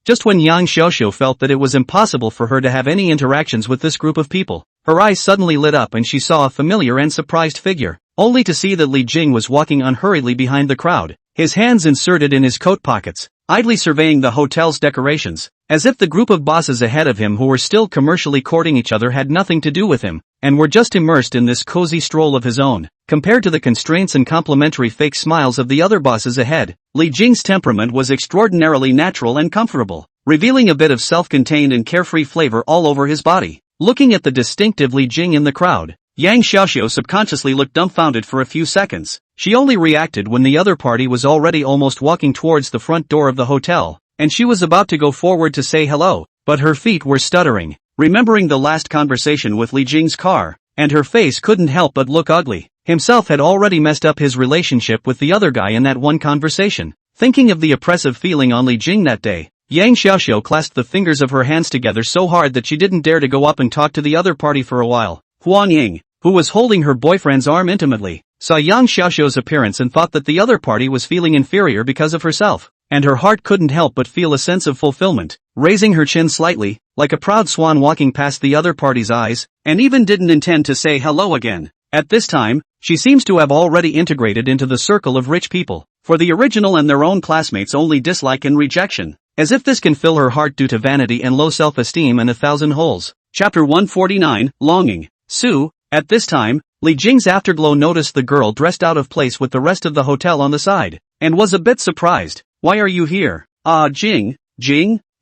Just when Yang Xiaoxiu felt that it was impossible for her to have any interactions with this group of people, her eyes suddenly lit up and she saw a familiar and surprised figure, only to see that Li Jing was walking unhurriedly behind the crowd, his hands inserted in his coat pockets, idly surveying the hotel's decorations, as if the group of bosses ahead of him who were still commercially courting each other had nothing to do with him, and were just immersed in this cozy stroll of his own. Compared to the constraints and complimentary fake smiles of the other bosses ahead, Li Jing's temperament was extraordinarily natural and comfortable, revealing a bit of self-contained and carefree flavor all over his body. Looking at the distinctive Li Jing in the crowd, Yang Xiaoxiu subconsciously looked dumbfounded for a few seconds. She only reacted when the other party was already almost walking towards the front door of the hotel, and she was about to go forward to say hello, but her feet were stuttering, remembering the last conversation with Li Jing's car, and her face couldn't help but look ugly. Himself had already messed up his relationship with the other guy in that one conversation. Thinking of the oppressive feeling on Li Jing that day, Yang Xiaoxiu clasped the fingers of her hands together so hard that she didn't dare to go up and talk to the other party for a while. Huang Ying, who was holding her boyfriend's arm intimately, saw Yang Xiaoxiu's appearance and thought that the other party was feeling inferior because of herself, and her heart couldn't help but feel a sense of fulfillment, raising her chin slightly, like a proud swan walking past the other party's eyes, and even didn't intend to say hello again. At this time, she seems to have already integrated into the circle of rich people, for the original and their own classmates only dislike and rejection, as if this can fill her heart due to vanity and low self-esteem and 1,000 holes. Chapter 149, Longing. Su. At this time, Li Jing's afterglow noticed the girl dressed out of place with the rest of the hotel on the side, and was a bit surprised. Why are you here? Jing?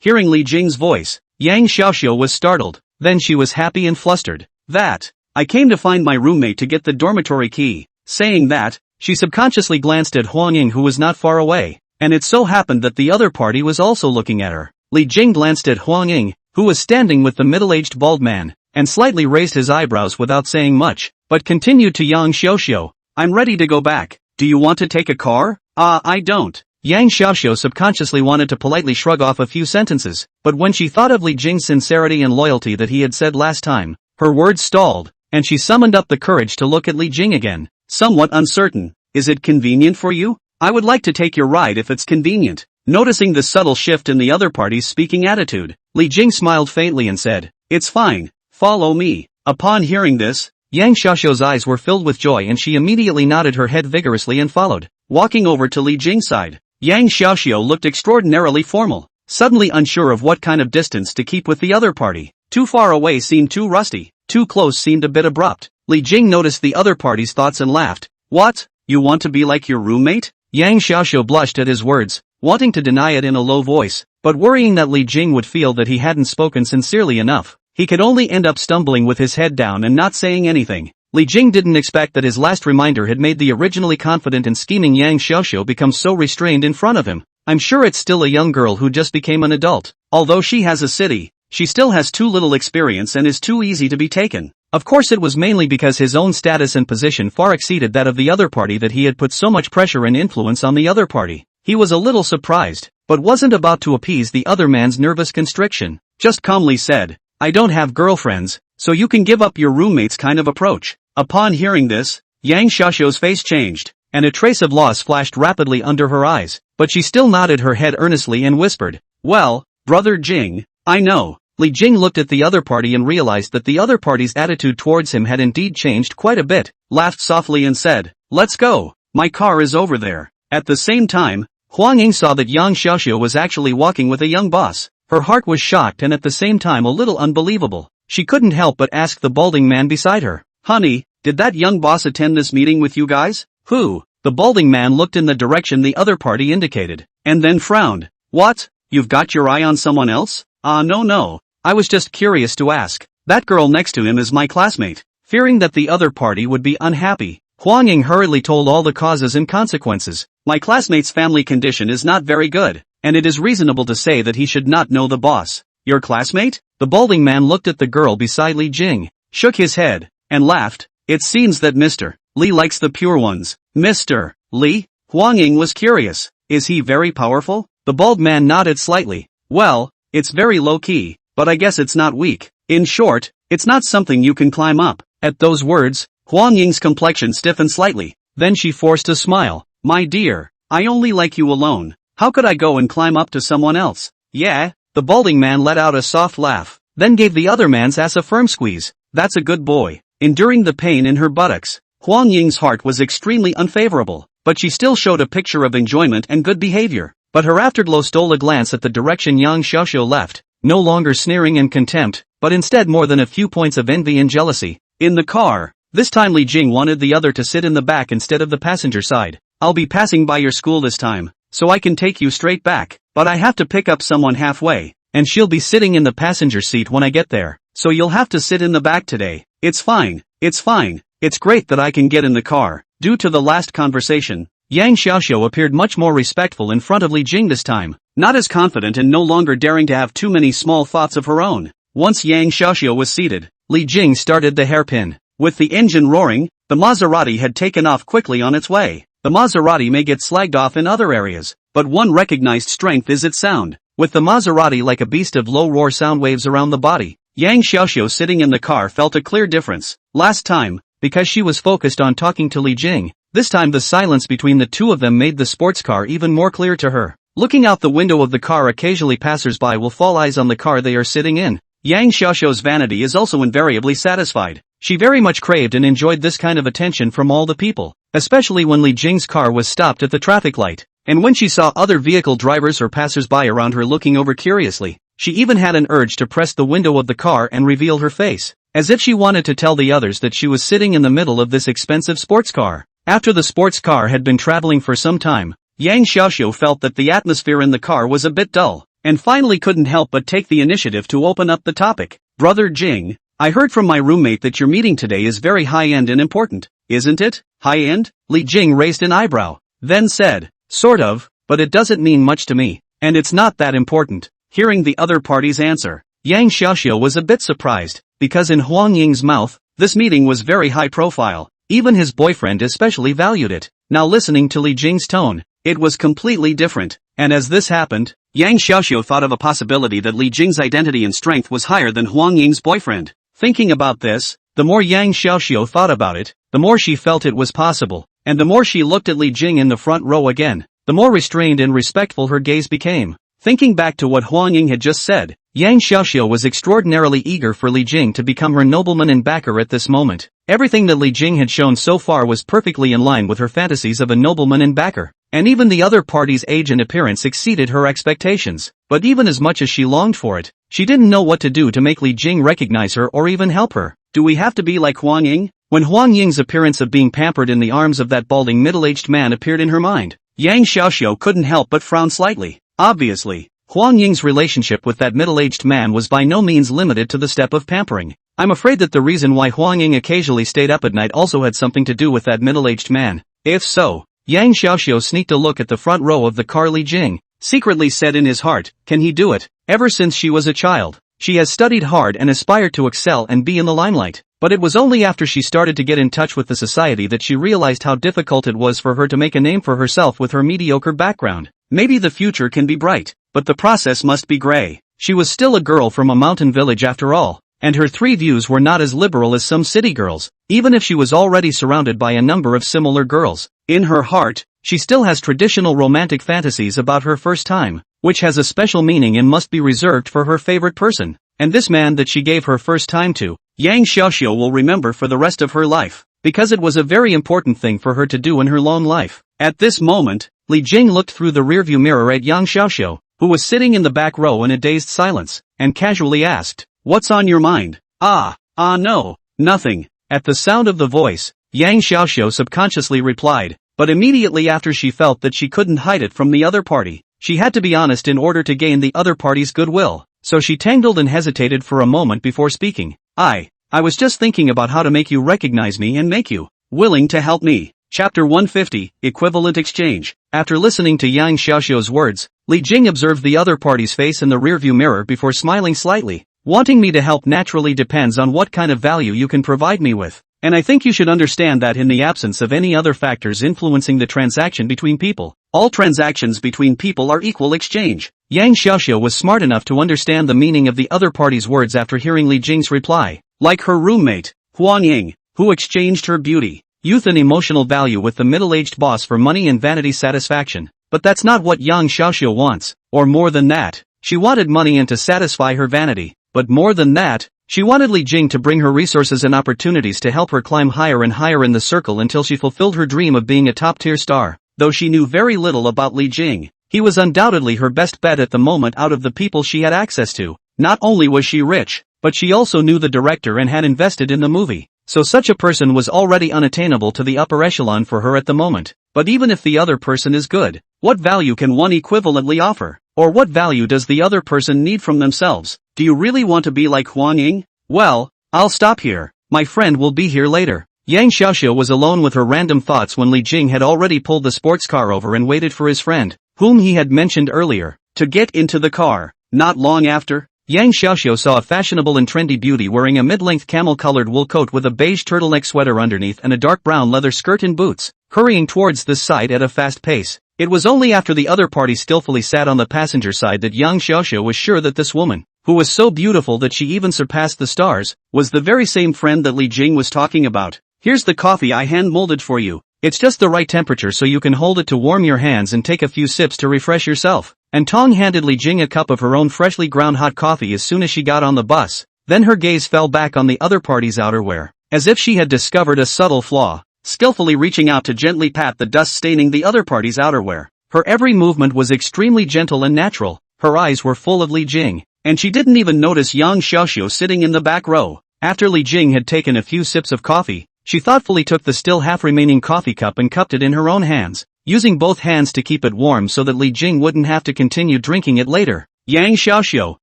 Hearing Li Jing's voice, Yang Xiaoxiu was startled, then she was happy and flustered. That. I came to find my roommate to get the dormitory key. Saying that, she subconsciously glanced at Huang Ying who was not far away, and it so happened that the other party was also looking at her. Li Jing glanced at Huang Ying, who was standing with the middle-aged bald man, and slightly raised his eyebrows without saying much, but continued to Yang Xiaoxiu. I'm ready to go back. Do you want to take a car? I don't. Yang Xiaoxiu subconsciously wanted to politely shrug off a few sentences, but when she thought of Li Jing's sincerity and loyalty that he had said last time, her words stalled, and she summoned up the courage to look at Li Jing again. Somewhat uncertain. Is it convenient for you? I would like to take your ride if it's convenient. Noticing the subtle shift in the other party's speaking attitude, Li Jing smiled faintly and said, It's fine. Follow me. Upon hearing this, Yang Xiaoxiu's eyes were filled with joy and she immediately nodded her head vigorously and followed. Walking over to Li Jing's side, Yang Xiaoxiu looked extraordinarily formal, suddenly unsure of what kind of distance to keep with the other party. Too far away seemed too rusty, too close seemed a bit abrupt. Li Jing noticed the other party's thoughts and laughed. What? You want to be like your roommate? Yang Xiaoxiu blushed at his words, wanting to deny it in a low voice, but worrying that Li Jing would feel that he hadn't spoken sincerely enough. he could only end up stumbling with his head down and not saying anything. Li Jing didn't expect that his last reminder had made the originally confident and scheming Yang Xiaoxiu become so restrained in front of him. I'm sure it's still a young girl who just became an adult. Although she has a city, she still has too little experience and is too easy to be taken. Of course it was mainly because his own status and position far exceeded that of the other party that he had put so much pressure and influence on the other party. He was a little surprised, but wasn't about to appease the other man's nervous constriction. Just calmly said, I don't have girlfriends, so you can give up your roommates kind of approach. Upon hearing this, Yang Xiaoxiu's face changed, and a trace of loss flashed rapidly under her eyes, but she still nodded her head earnestly and whispered, well, brother Jing, I know. Li Jing looked at the other party and realized that the other party's attitude towards him had indeed changed quite a bit, laughed softly and said, let's go, my car is over there. At the same time, Huang Ying saw that Yang Xiaoxiu was actually walking with a young boss. Her heart was shocked and at the same time a little unbelievable. She couldn't help but ask the balding man beside her, honey, did that young boss attend this meeting with you guys? Who? The balding man looked in the direction the other party indicated, and then frowned. What? You've got your eye on someone else? No. I was just curious to ask. That girl next to him is my classmate. Fearing that the other party would be unhappy, Huang Ying hurriedly told all the causes and consequences. My classmate's family condition is not very good, and it is reasonable to say that he should not know the boss. Your classmate? The balding man looked at the girl beside Li Jing, shook his head, and laughed. It seems that Mr. Li likes the pure ones. Mr. Li? Huang Ying was curious. Is he very powerful? The bald man nodded slightly. Well, it's very low-key, but I guess it's not weak. In short, it's not something you can climb up. At those words, Huang Ying's complexion stiffened slightly. Then she forced a smile. My dear, I only like you alone. How could I go and climb up to someone else? Yeah? The balding man let out a soft laugh, then gave the other man's ass a firm squeeze. That's a good boy. Enduring the pain in her buttocks, Huang Ying's heart was extremely unfavorable, but she still showed a picture of enjoyment and good behavior. But her afterglow stole a glance at the direction Yang Xiaoxiu left, no longer sneering and contempt, but instead more than a few points of envy and jealousy. In the car, this time Li Jing wanted the other to sit in the back instead of the passenger side. I'll be passing by your school this time, so I can take you straight back, but I have to pick up someone halfway, and she'll be sitting in the passenger seat when I get there, so you'll have to sit in the back today. It's fine. It's great that I can get in the car. Due to the last conversation, Yang Xiaoxiu appeared much more respectful in front of Li Jing this time, not as confident and no longer daring to have too many small thoughts of her own. Once Yang Xiaoxiu was seated, Li Jing started the hairpin. With the engine roaring, the Maserati had taken off quickly on its way. The Maserati may get slagged off in other areas, but one recognized strength is its sound. With the Maserati like a beast of low-roar sound waves around the body, Yang Xiaoxiu sitting in the car felt a clear difference. Last time, because she was focused on talking to Li Jing, this time the silence between the two of them made the sports car even more clear to her. Looking out the window of the car, occasionally passers-by will fall eyes on the car they are sitting in. Yang Xiaoxiu's vanity is also invariably satisfied. She very much craved and enjoyed this kind of attention from all the people, especially when Li Jing's car was stopped at the traffic light, and when she saw other vehicle drivers or passers-by around her looking over curiously. She even had an urge to press the window of the car and reveal her face, as if she wanted to tell the others that she was sitting in the middle of this expensive sports car. After the sports car had been traveling for some time, Yang Xiaoxiu felt that the atmosphere in the car was a bit dull, and finally couldn't help but take the initiative to open up the topic. Brother Jing, I heard from my roommate that your meeting today is very high-end and important, isn't it? High-end? Li Jing raised an eyebrow, then said, sort of, but it doesn't mean much to me, and it's not that important. Hearing the other party's answer, Yang Xiaoxiu was a bit surprised, because in Huang Ying's mouth, this meeting was very high profile. Even his boyfriend especially valued it. Now listening to Li Jing's tone, it was completely different, and as this happened, Yang Xiaoxiu thought of a possibility that Li Jing's identity and strength was higher than Huang Ying's boyfriend. Thinking about this, the more Yang Xiaoxiu thought about it, the more she felt it was possible, and the more she looked at Li Jing in the front row again, the more restrained and respectful her gaze became. Thinking back to what Huang Ying had just said, Yang Xiaoxiu was extraordinarily eager for Li Jing to become her nobleman and backer at this moment. Everything that Li Jing had shown so far was perfectly in line with her fantasies of a nobleman and backer, and even the other party's age and appearance exceeded her expectations. But even as much as she longed for it, she didn't know what to do to make Li Jing recognize her or even help her. Do we have to be like Huang Ying? When Huang Ying's appearance of being pampered in the arms of that balding middle-aged man appeared in her mind, Yang Xiaoxiu couldn't help but frown slightly. Obviously, Huang Ying's relationship with that middle-aged man was by no means limited to the step of pampering. I'm afraid that the reason why Huang Ying occasionally stayed up at night also had something to do with that middle-aged man. If so, Yang Xiaoxiu sneaked a look at the front row of the car. Li Jing secretly said in his heart, can he do it? Ever since she was a child, she has studied hard and aspired to excel and be in the limelight. But it was only after she started to get in touch with the society that she realized how difficult it was for her to make a name for herself with her mediocre background. Maybe the future can be bright, but the process must be gray. She was still a girl from a mountain village after all, and her three views were not as liberal as some city girls, even if she was already surrounded by a number of similar girls. In her heart, she still has traditional romantic fantasies about her first time, which has a special meaning and must be reserved for her favorite person. And this man that she gave her first time to, Yang Xiaoxiu will remember for the rest of her life, because it was a very important thing for her to do in her long life. At this moment, Li Jing looked through the rearview mirror at Yang Xiaoxiu, who was sitting in the back row in a dazed silence, and casually asked, what's on your mind? No, nothing. At the sound of the voice, Yang Xiaoxiu subconsciously replied, but immediately after she felt that she couldn't hide it from the other party. She had to be honest in order to gain the other party's goodwill, so she tangled and hesitated for a moment before speaking. I was just thinking about how to make you recognize me and make you willing to help me. Chapter 150, Equivalent Exchange. After listening to Yang Xiaoxiu's words, Li Jing observed the other party's face in the rearview mirror before smiling slightly. Wanting me to help naturally depends on what kind of value you can provide me with. And I think you should understand that in the absence of any other factors influencing the transaction between people, all transactions between people are equal exchange. Yang Xiaoxiu was smart enough to understand the meaning of the other party's words after hearing Li Jing's reply. Like her roommate, Huang Ying, who exchanged her beauty, youth and emotional value with the middle-aged boss for money and vanity satisfaction. But that's not what Yang Xiaoxiu wants, or more than that. She wanted money and to satisfy her vanity, but more than that, she wanted Li Jing to bring her resources and opportunities to help her climb higher and higher in the circle until she fulfilled her dream of being a top-tier star. Though she knew very little about Li Jing, he was undoubtedly her best bet at the moment out of the people she had access to. Not only was she rich, but she also knew the director and had invested in the movie. So such a person was already unattainable to the upper echelon for her at the moment. But even if the other person is good, what value can one equivalently offer? Or what value does the other person need from themselves? Do you really want to be like Huang Ying? Well, I'll stop here. My friend will be here later. Yang Xiaoxiu was alone with her random thoughts when Li Jing had already pulled the sports car over and waited for his friend, whom he had mentioned earlier, to get into the car. Not long after, Yang Xiaoxiu saw a fashionable and trendy beauty wearing a mid-length camel-colored wool coat with a beige turtleneck sweater underneath and a dark brown leather skirt and boots, hurrying towards this side at a fast pace. It was only after the other party skillfully sat on the passenger side that Yang Xiaoxiu was sure that this woman, who was so beautiful that she even surpassed the stars, was the very same friend that Li Jing was talking about. Here's the coffee I hand-molded for you. It's just the right temperature so you can hold it to warm your hands and take a few sips to refresh yourself. And Tong handed Li Jing a cup of her own freshly ground hot coffee as soon as she got on the bus. Then her gaze fell back on the other party's outerwear, as if she had discovered a subtle flaw, skillfully reaching out to gently pat the dust staining the other party's outerwear. Her every movement was extremely gentle and natural. Her eyes were full of Li Jing, and she didn't even notice Yang Xiaoxiu sitting in the back row. After Li Jing had taken a few sips of coffee, she thoughtfully took the still half-remaining coffee cup and cupped it in her own hands, using both hands to keep it warm so that Li Jing wouldn't have to continue drinking it later. Yang Xiaoxiu,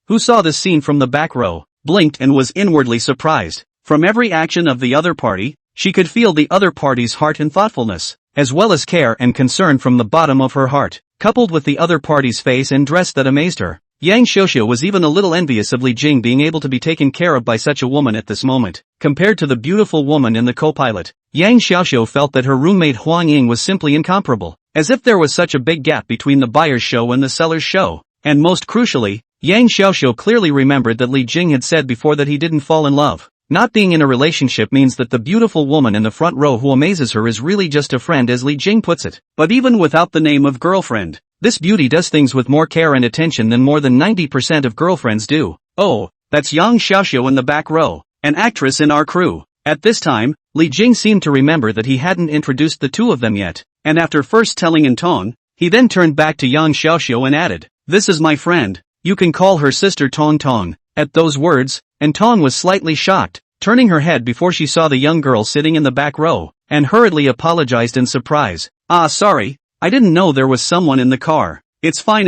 who saw this scene from the back row, blinked and was inwardly surprised. From every action of the other party, she could feel the other party's heart and thoughtfulness, as well as care and concern from the bottom of her heart, coupled with the other party's face and dress that amazed her. Yang Xiaoxiu was even a little envious of Li Jing being able to be taken care of by such a woman at this moment. Compared to the beautiful woman in the co-pilot, Yang Xiaoxiu felt that her roommate Huang Ying was simply incomparable, as if there was such a big gap between the buyer's show and the seller's show. And most crucially, Yang Xiaoxiu clearly remembered that Li Jing had said before that he didn't fall in love. Not being in a relationship means that the beautiful woman in the front row who amazes her is really just a friend, as Li Jing puts it. But even without the name of girlfriend, this beauty does things with more care and attention than more than 90% of girlfriends do. Oh, that's Yang Xiaoxiu in the back row, an actress in our crew. At this time, Li Jing seemed to remember that he hadn't introduced the two of them yet, and after first telling Tong, he then turned back to Yang Xiaoxiu and added, "This is my friend, you can call her sister Tong Tong." At those words, Tong was slightly shocked, turning her head before she saw the young girl sitting in the back row, and hurriedly apologized in surprise. "Sorry, I didn't know there was someone in the car." It's fine.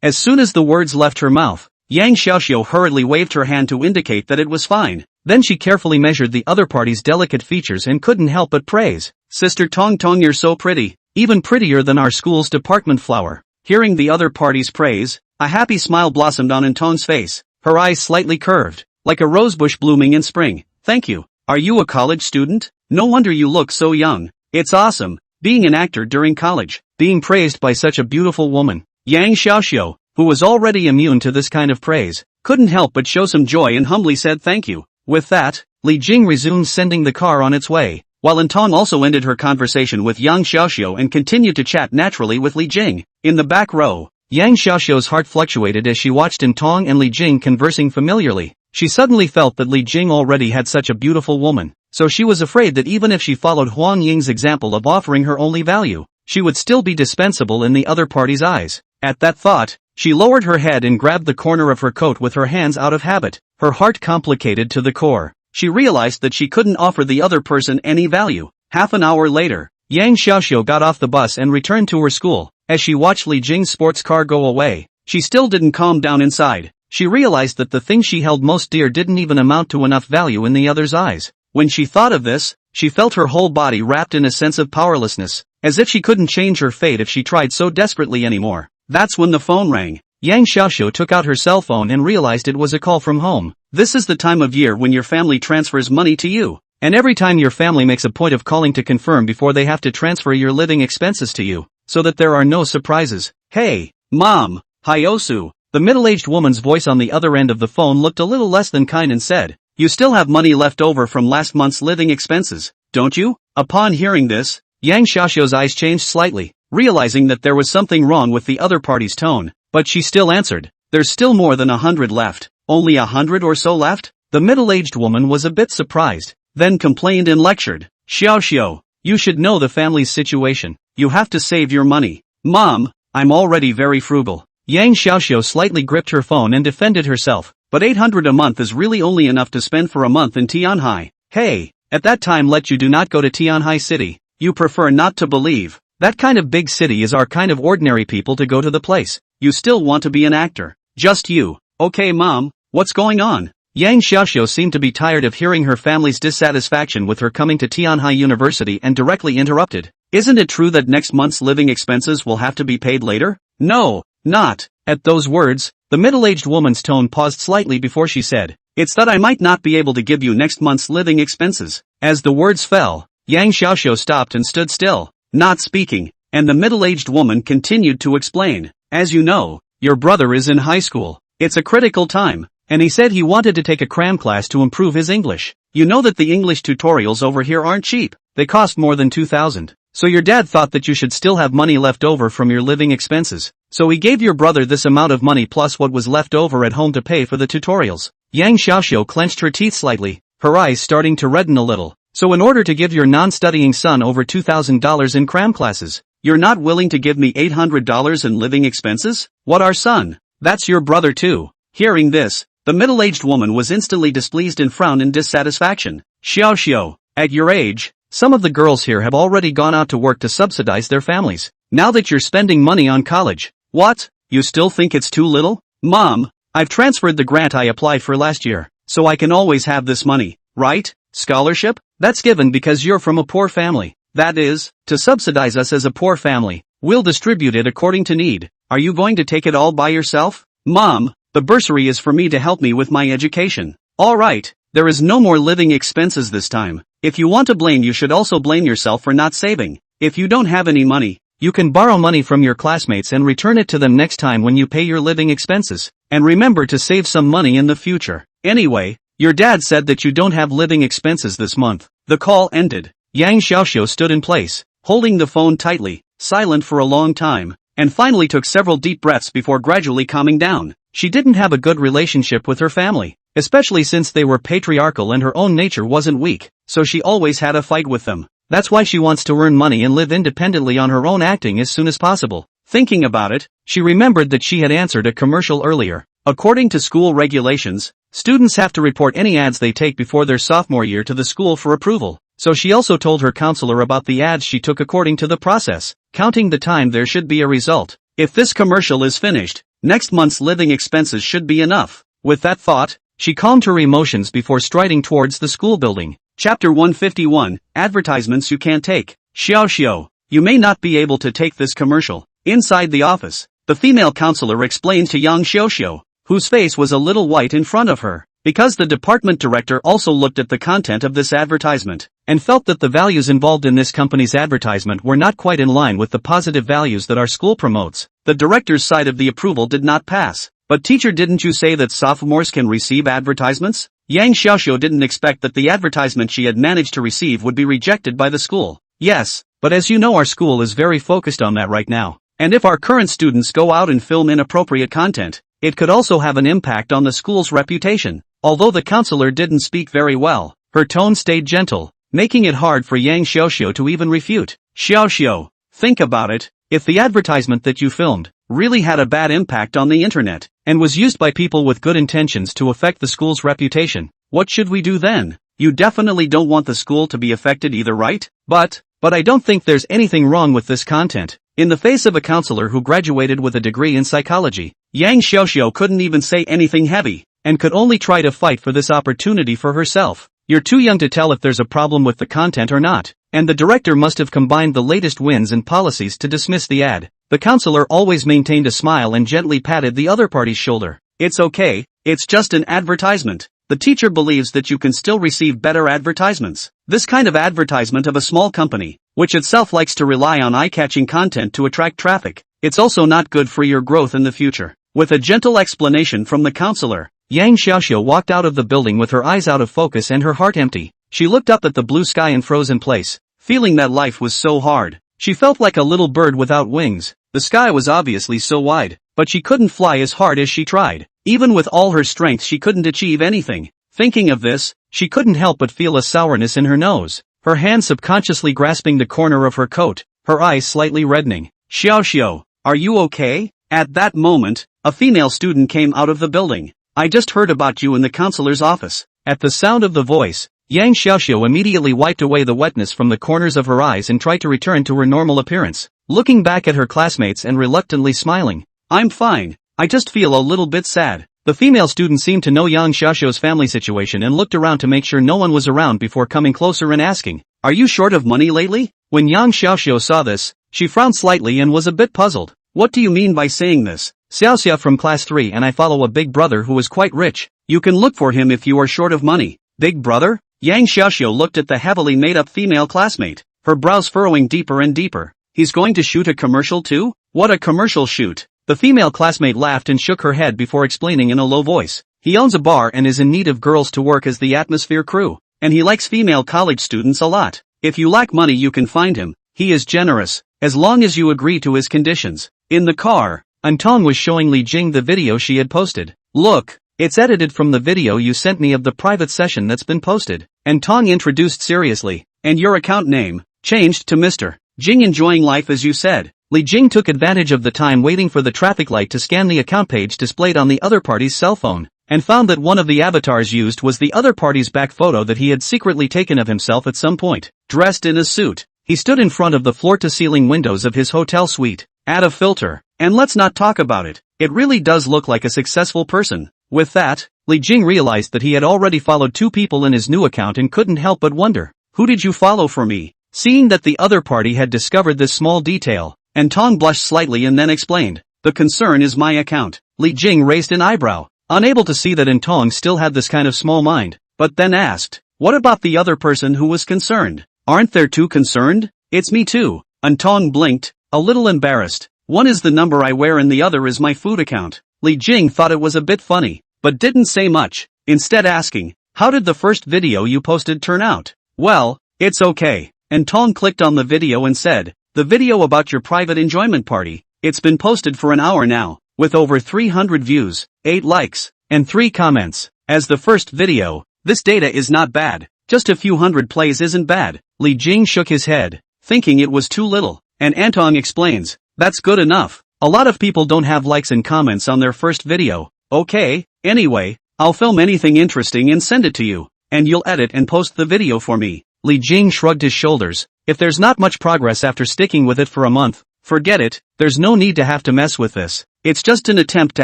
As soon as the words left her mouth, Yang Xiaoxiu hurriedly waved her hand to indicate that it was fine. Then she carefully measured the other party's delicate features and couldn't help but praise. Sister Tong Tong, you're so pretty, even prettier than our school's department flower. Hearing the other party's praise, a happy smile blossomed on Tong's face, her eyes slightly curved, like a rosebush blooming in spring. Thank you. Are you a college student? No wonder you look so young. It's awesome, being an actor during college, being praised by such a beautiful woman. Yang Xiaoxiu, who was already immune to this kind of praise, couldn't help but show some joy and humbly said thank you. With that, Li Jing resumed sending the car on its way, while Tong also ended her conversation with Yang Xiaoxiu and continued to chat naturally with Li Jing. In the back row, Yang Xiaoxiu's heart fluctuated as she watched Tong and Li Jing conversing familiarly. She suddenly felt that Li Jing already had such a beautiful woman, so she was afraid that even if she followed Huang Ying's example of offering her only value, she would still be dispensable in the other party's eyes. At that thought, she lowered her head and grabbed the corner of her coat with her hands out of habit, her heart complicated to the core. She realized that she couldn't offer the other person any value. Half an hour later, Yang Xiaoxiu got off the bus and returned to her school. As she watched Li Jing's sports car go away, she still didn't calm down inside. She realized that the thing she held most dear didn't even amount to enough value in the other's eyes. When she thought of this, she felt her whole body wrapped in a sense of powerlessness, as if she couldn't change her fate if she tried so desperately anymore. That's when the phone rang. Yang Xiaoxiu took out her cell phone and realized it was a call from home. This is the time of year when your family transfers money to you. And every time your family makes a point of calling to confirm before they have to transfer your living expenses to you, so that there are no surprises. Hey, Mom, Hyosu. The middle-aged woman's voice on the other end of the phone looked a little less than kind and said, you still have money left over from last month's living expenses, don't you? Upon hearing this, Yang Xiaoxiu's eyes changed slightly, realizing that there was something wrong with the other party's tone, but she still answered, there's still more than 100 left. Only 100 or so left? The middle-aged woman was a bit surprised, then complained and lectured. Xiaoxiu, you should know the family's situation. You have to save your money. Mom, I'm already very frugal. Yang Xiaoxiu slightly gripped her phone and defended herself, but 800 a month is really only enough to spend for a month in Tianhai. Hey, at that time you do not go to Tianhai City. You prefer not to believe. That kind of big city is our kind of ordinary people to go to the place. You still want to be an actor. Just you. Okay Mom, what's going on? Yang Xiaoxiu seemed to be tired of hearing her family's dissatisfaction with her coming to Tianhai University and directly interrupted. Isn't it true that next month's living expenses will have to be paid later? No, not. At those words, the middle-aged woman's tone paused slightly before she said, it's that I might not be able to give you next month's living expenses. As the words fell, Yang Xiaoxiu stopped and stood still, not speaking, and the middle-aged woman continued to explain. As you know, your brother is in high school. It's a critical time, and he said he wanted to take a cram class to improve his English. You know that the English tutorials over here aren't cheap. They cost more than 2,000. So your dad thought that you should still have money left over from your living expenses. So he gave your brother this amount of money plus what was left over at home to pay for the tutorials. Yang Xiaoxiu clenched her teeth slightly, her eyes starting to redden a little. So in order to give your non-studying son over $2,000 in cram classes, you're not willing to give me $800 in living expenses? What, our son? That's your brother too. Hearing this, the middle-aged woman was instantly displeased and frowned in dissatisfaction. Xiaoxiu, at your age, some of the girls here have already gone out to work to subsidize their families. Now that you're spending money on college, what? You still think it's too little? Mom, I've transferred the grant I applied for last year, so I can always have this money, right? Scholarship? That's given because you're from a poor family. That is, to subsidize us as a poor family. We'll distribute it according to need. Are you going to take it all by yourself? Mom, the bursary is for me to help me with my education. Alright, there is no more living expenses this time. If you want to blame, you should also blame yourself for not saving. If you don't have any money, you can borrow money from your classmates and return it to them next time when you pay your living expenses. And remember to save some money in the future. Anyway, your dad said that you don't have living expenses this month. The call ended. Yang Xiaoxiu stood in place, holding the phone tightly, silent for a long time, and finally took several deep breaths before gradually calming down. She didn't have a good relationship with her family, especially since they were patriarchal and her own nature wasn't weak, so she always had a fight with them. That's why she wants to earn money and live independently on her own, acting as soon as possible. Thinking about it, she remembered that she had answered a commercial earlier. According to school regulations, students have to report any ads they take before their sophomore year to the school for approval. So she also told her counselor about the ads she took according to the process. Counting the time, there should be a result. If this commercial is finished, Next month's living expenses should be enough. With that thought, she calmed her emotions before striding towards the school building. Chapter 151, Advertisements You Can't Take. Xiao, you may not be able to take this commercial. Inside the office, the female counselor explained to young Xiao, whose face was a little white in front of her, because the department director also looked at the content of this advertisement, and felt that the values involved in this company's advertisement were not quite in line with the positive values that our school promotes. The director's side of the approval did not pass. But teacher, didn't you say that sophomores can receive advertisements? Yang Xiaoxiu didn't expect that the advertisement she had managed to receive would be rejected by the school. Yes, but as you know, our school is very focused on that right now. And if our current students go out and film inappropriate content, it could also have an impact on the school's reputation. Although the counselor didn't speak very well, her tone stayed gentle, making it hard for Yang Xiaoxiu to even refute. Xiaoxiu, think about it. If the advertisement that you filmed really had a bad impact on the internet, and was used by people with good intentions to affect the school's reputation, what should we do then? You definitely don't want the school to be affected either, right? But I don't think there's anything wrong with this content. In the face of a counselor who graduated with a degree in psychology, Yang Xiaoxiu couldn't even say anything heavy, and could only try to fight for this opportunity for herself. You're too young to tell if there's a problem with the content or not, and the director must have combined the latest winds and policies to dismiss the ad. The counselor always maintained a smile and gently patted the other party's shoulder. It's okay, it's just an advertisement. The teacher believes that you can still receive better advertisements. This kind of advertisement of a small company, which itself likes to rely on eye-catching content to attract traffic, it's also not good for your growth in the future. With a gentle explanation from the counselor, Yang Xiaoxiu walked out of the building with her eyes out of focus and her heart empty. She looked up at the blue sky and froze in place, feeling that life was so hard. She felt like a little bird without wings. The sky was obviously so wide, but she couldn't fly as hard as she tried. Even with all her strength, she couldn't achieve anything. Thinking of this, she couldn't help but feel a sourness in her nose, her hand subconsciously grasping the corner of her coat, her eyes slightly reddening. Xiaoxiu, are you okay? At that moment, a female student came out of the building. I just heard about you in the counselor's office. At the sound of the voice, Yang Xiaoxiu immediately wiped away the wetness from the corners of her eyes and tried to return to her normal appearance, looking back at her classmates and reluctantly smiling. I'm fine, I just feel a little bit sad. The female student seemed to know Yang Xiaoxiu's family situation and looked around to make sure no one was around before coming closer and asking, are you short of money lately? When Yang Xiaoxiu saw this, she frowned slightly and was a bit puzzled. What do you mean by saying this? Xiaoxia from class 3 and I follow a big brother who is quite rich. You can look for him if you are short of money. Big brother? Yang Xiaoxiu looked at the heavily made-up female classmate, her brows furrowing deeper and deeper. He's going to shoot a commercial too? What a commercial shoot? The female classmate laughed and shook her head before explaining in a low voice. He owns a bar and is in need of girls to work as the atmosphere crew, and he likes female college students a lot. If you lack money you can find him. He is generous, as long as you agree to his conditions. In the car, Antong was showing Li Jing the video she had posted. Look, it's edited from the video you sent me of the private session that's been posted. Antong introduced seriously. And your account name, changed to Mr. Jing enjoying life as you said. Li Jing took advantage of the time waiting for the traffic light to scan the account page displayed on the other party's cell phone, and found that one of the avatars used was the other party's back photo that he had secretly taken of himself at some point. Dressed in a suit, he stood in front of the floor-to-ceiling windows of his hotel suite. Add a filter, and let's not talk about it. It really does look like a successful person. With that, Li Jing realized that he had already followed 2 people in his new account and couldn't help but wonder, who did you follow for me? Seeing that the other party had discovered this small detail, Antong blushed slightly and then explained, the concern is my account. Li Jing raised an eyebrow, unable to see that Antong still had this kind of small mind, but then asked, what about the other person who was concerned? Aren't there 2 concerned? It's me too. Antong blinked, a little embarrassed. One is the number I wear and the other is my food account. Li Jing thought it was a bit funny, but didn't say much, instead asking, how did the first video you posted turn out? Well, it's okay. Antong clicked on the video and said, the video about your private enjoyment party. It's been posted for an hour now, with over 300 views, 8 likes, and 3 comments. As the first video, this data is not bad. Just a few hundred plays isn't bad. Li Jing shook his head, thinking it was too little, and Antong explains, that's good enough. A lot of people don't have likes and comments on their first video. Okay, anyway, I'll film anything interesting and send it to you, and you'll edit and post the video for me. Li Jing shrugged his shoulders. If there's not much progress after sticking with it for a month, Forget it, there's no need to have to mess with this. It's just an attempt to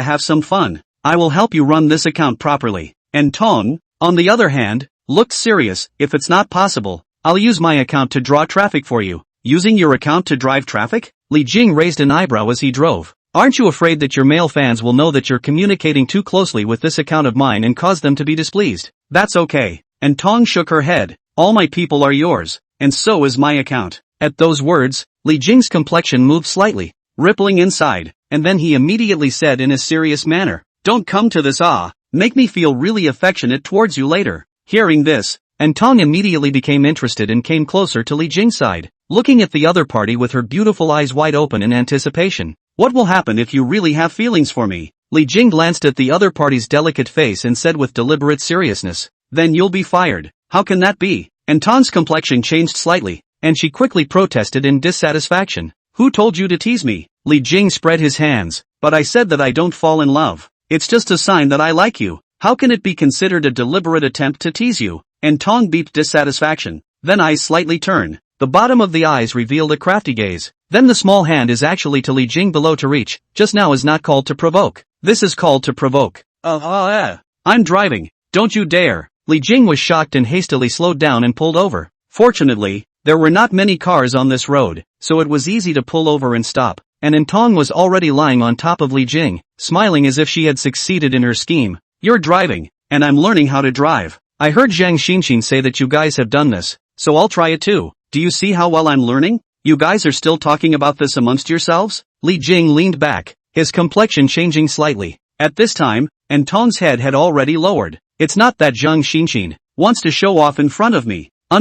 have some fun. I will help you run this account properly. And Tong, on the other hand, looked serious. If it's not possible, I'll use my account to draw traffic for you. Using your account to drive traffic? Li Jing raised an eyebrow as he drove. Aren't you afraid that your male fans will know that you're communicating too closely with this account of mine and cause them to be displeased? That's okay. And Tong shook her head. All my people are yours, and so is my account. At those words, Li Jing's complexion moved slightly, rippling inside, and then he immediately said in a serious manner, "Don't come to this make me feel really affectionate towards you later." Hearing this, and Tong immediately became interested and came closer to Li Jing's side, looking at the other party with her beautiful eyes wide open in anticipation. What will happen if you really have feelings for me? Li Jing glanced at the other party's delicate face and said with deliberate seriousness, "Then you'll be fired." How can that be? And Tong's complexion changed slightly, and she quickly protested in dissatisfaction. Who told you to tease me? Li Jing spread his hands. But I said that I don't fall in love. It's just a sign that I like you. How can it be considered a deliberate attempt to tease you? And Tong beeped dissatisfaction. Then eyes slightly turned. The bottom of the eyes revealed a crafty gaze. Then the small hand is actually to Li Jing below to reach. Just now is not called to provoke. This is called to provoke. I'm driving. Don't you dare. Li Jing was shocked and hastily slowed down and pulled over. Fortunately, there were not many cars on this road, so it was easy to pull over and stop. And Tong was already lying on top of Li Jing, smiling as if she had succeeded in her scheme. You're driving, and I'm learning how to drive. I heard Zhang Xinxin say that you guys have done this, so I'll try it too. Do you see how well I'm learning? You guys are still talking about this amongst yourselves? Li Jing leaned back, his complexion changing slightly. At this time, and Tong's head had already lowered. It's not that Zhang Xinxin wants to show off in front of me. ______.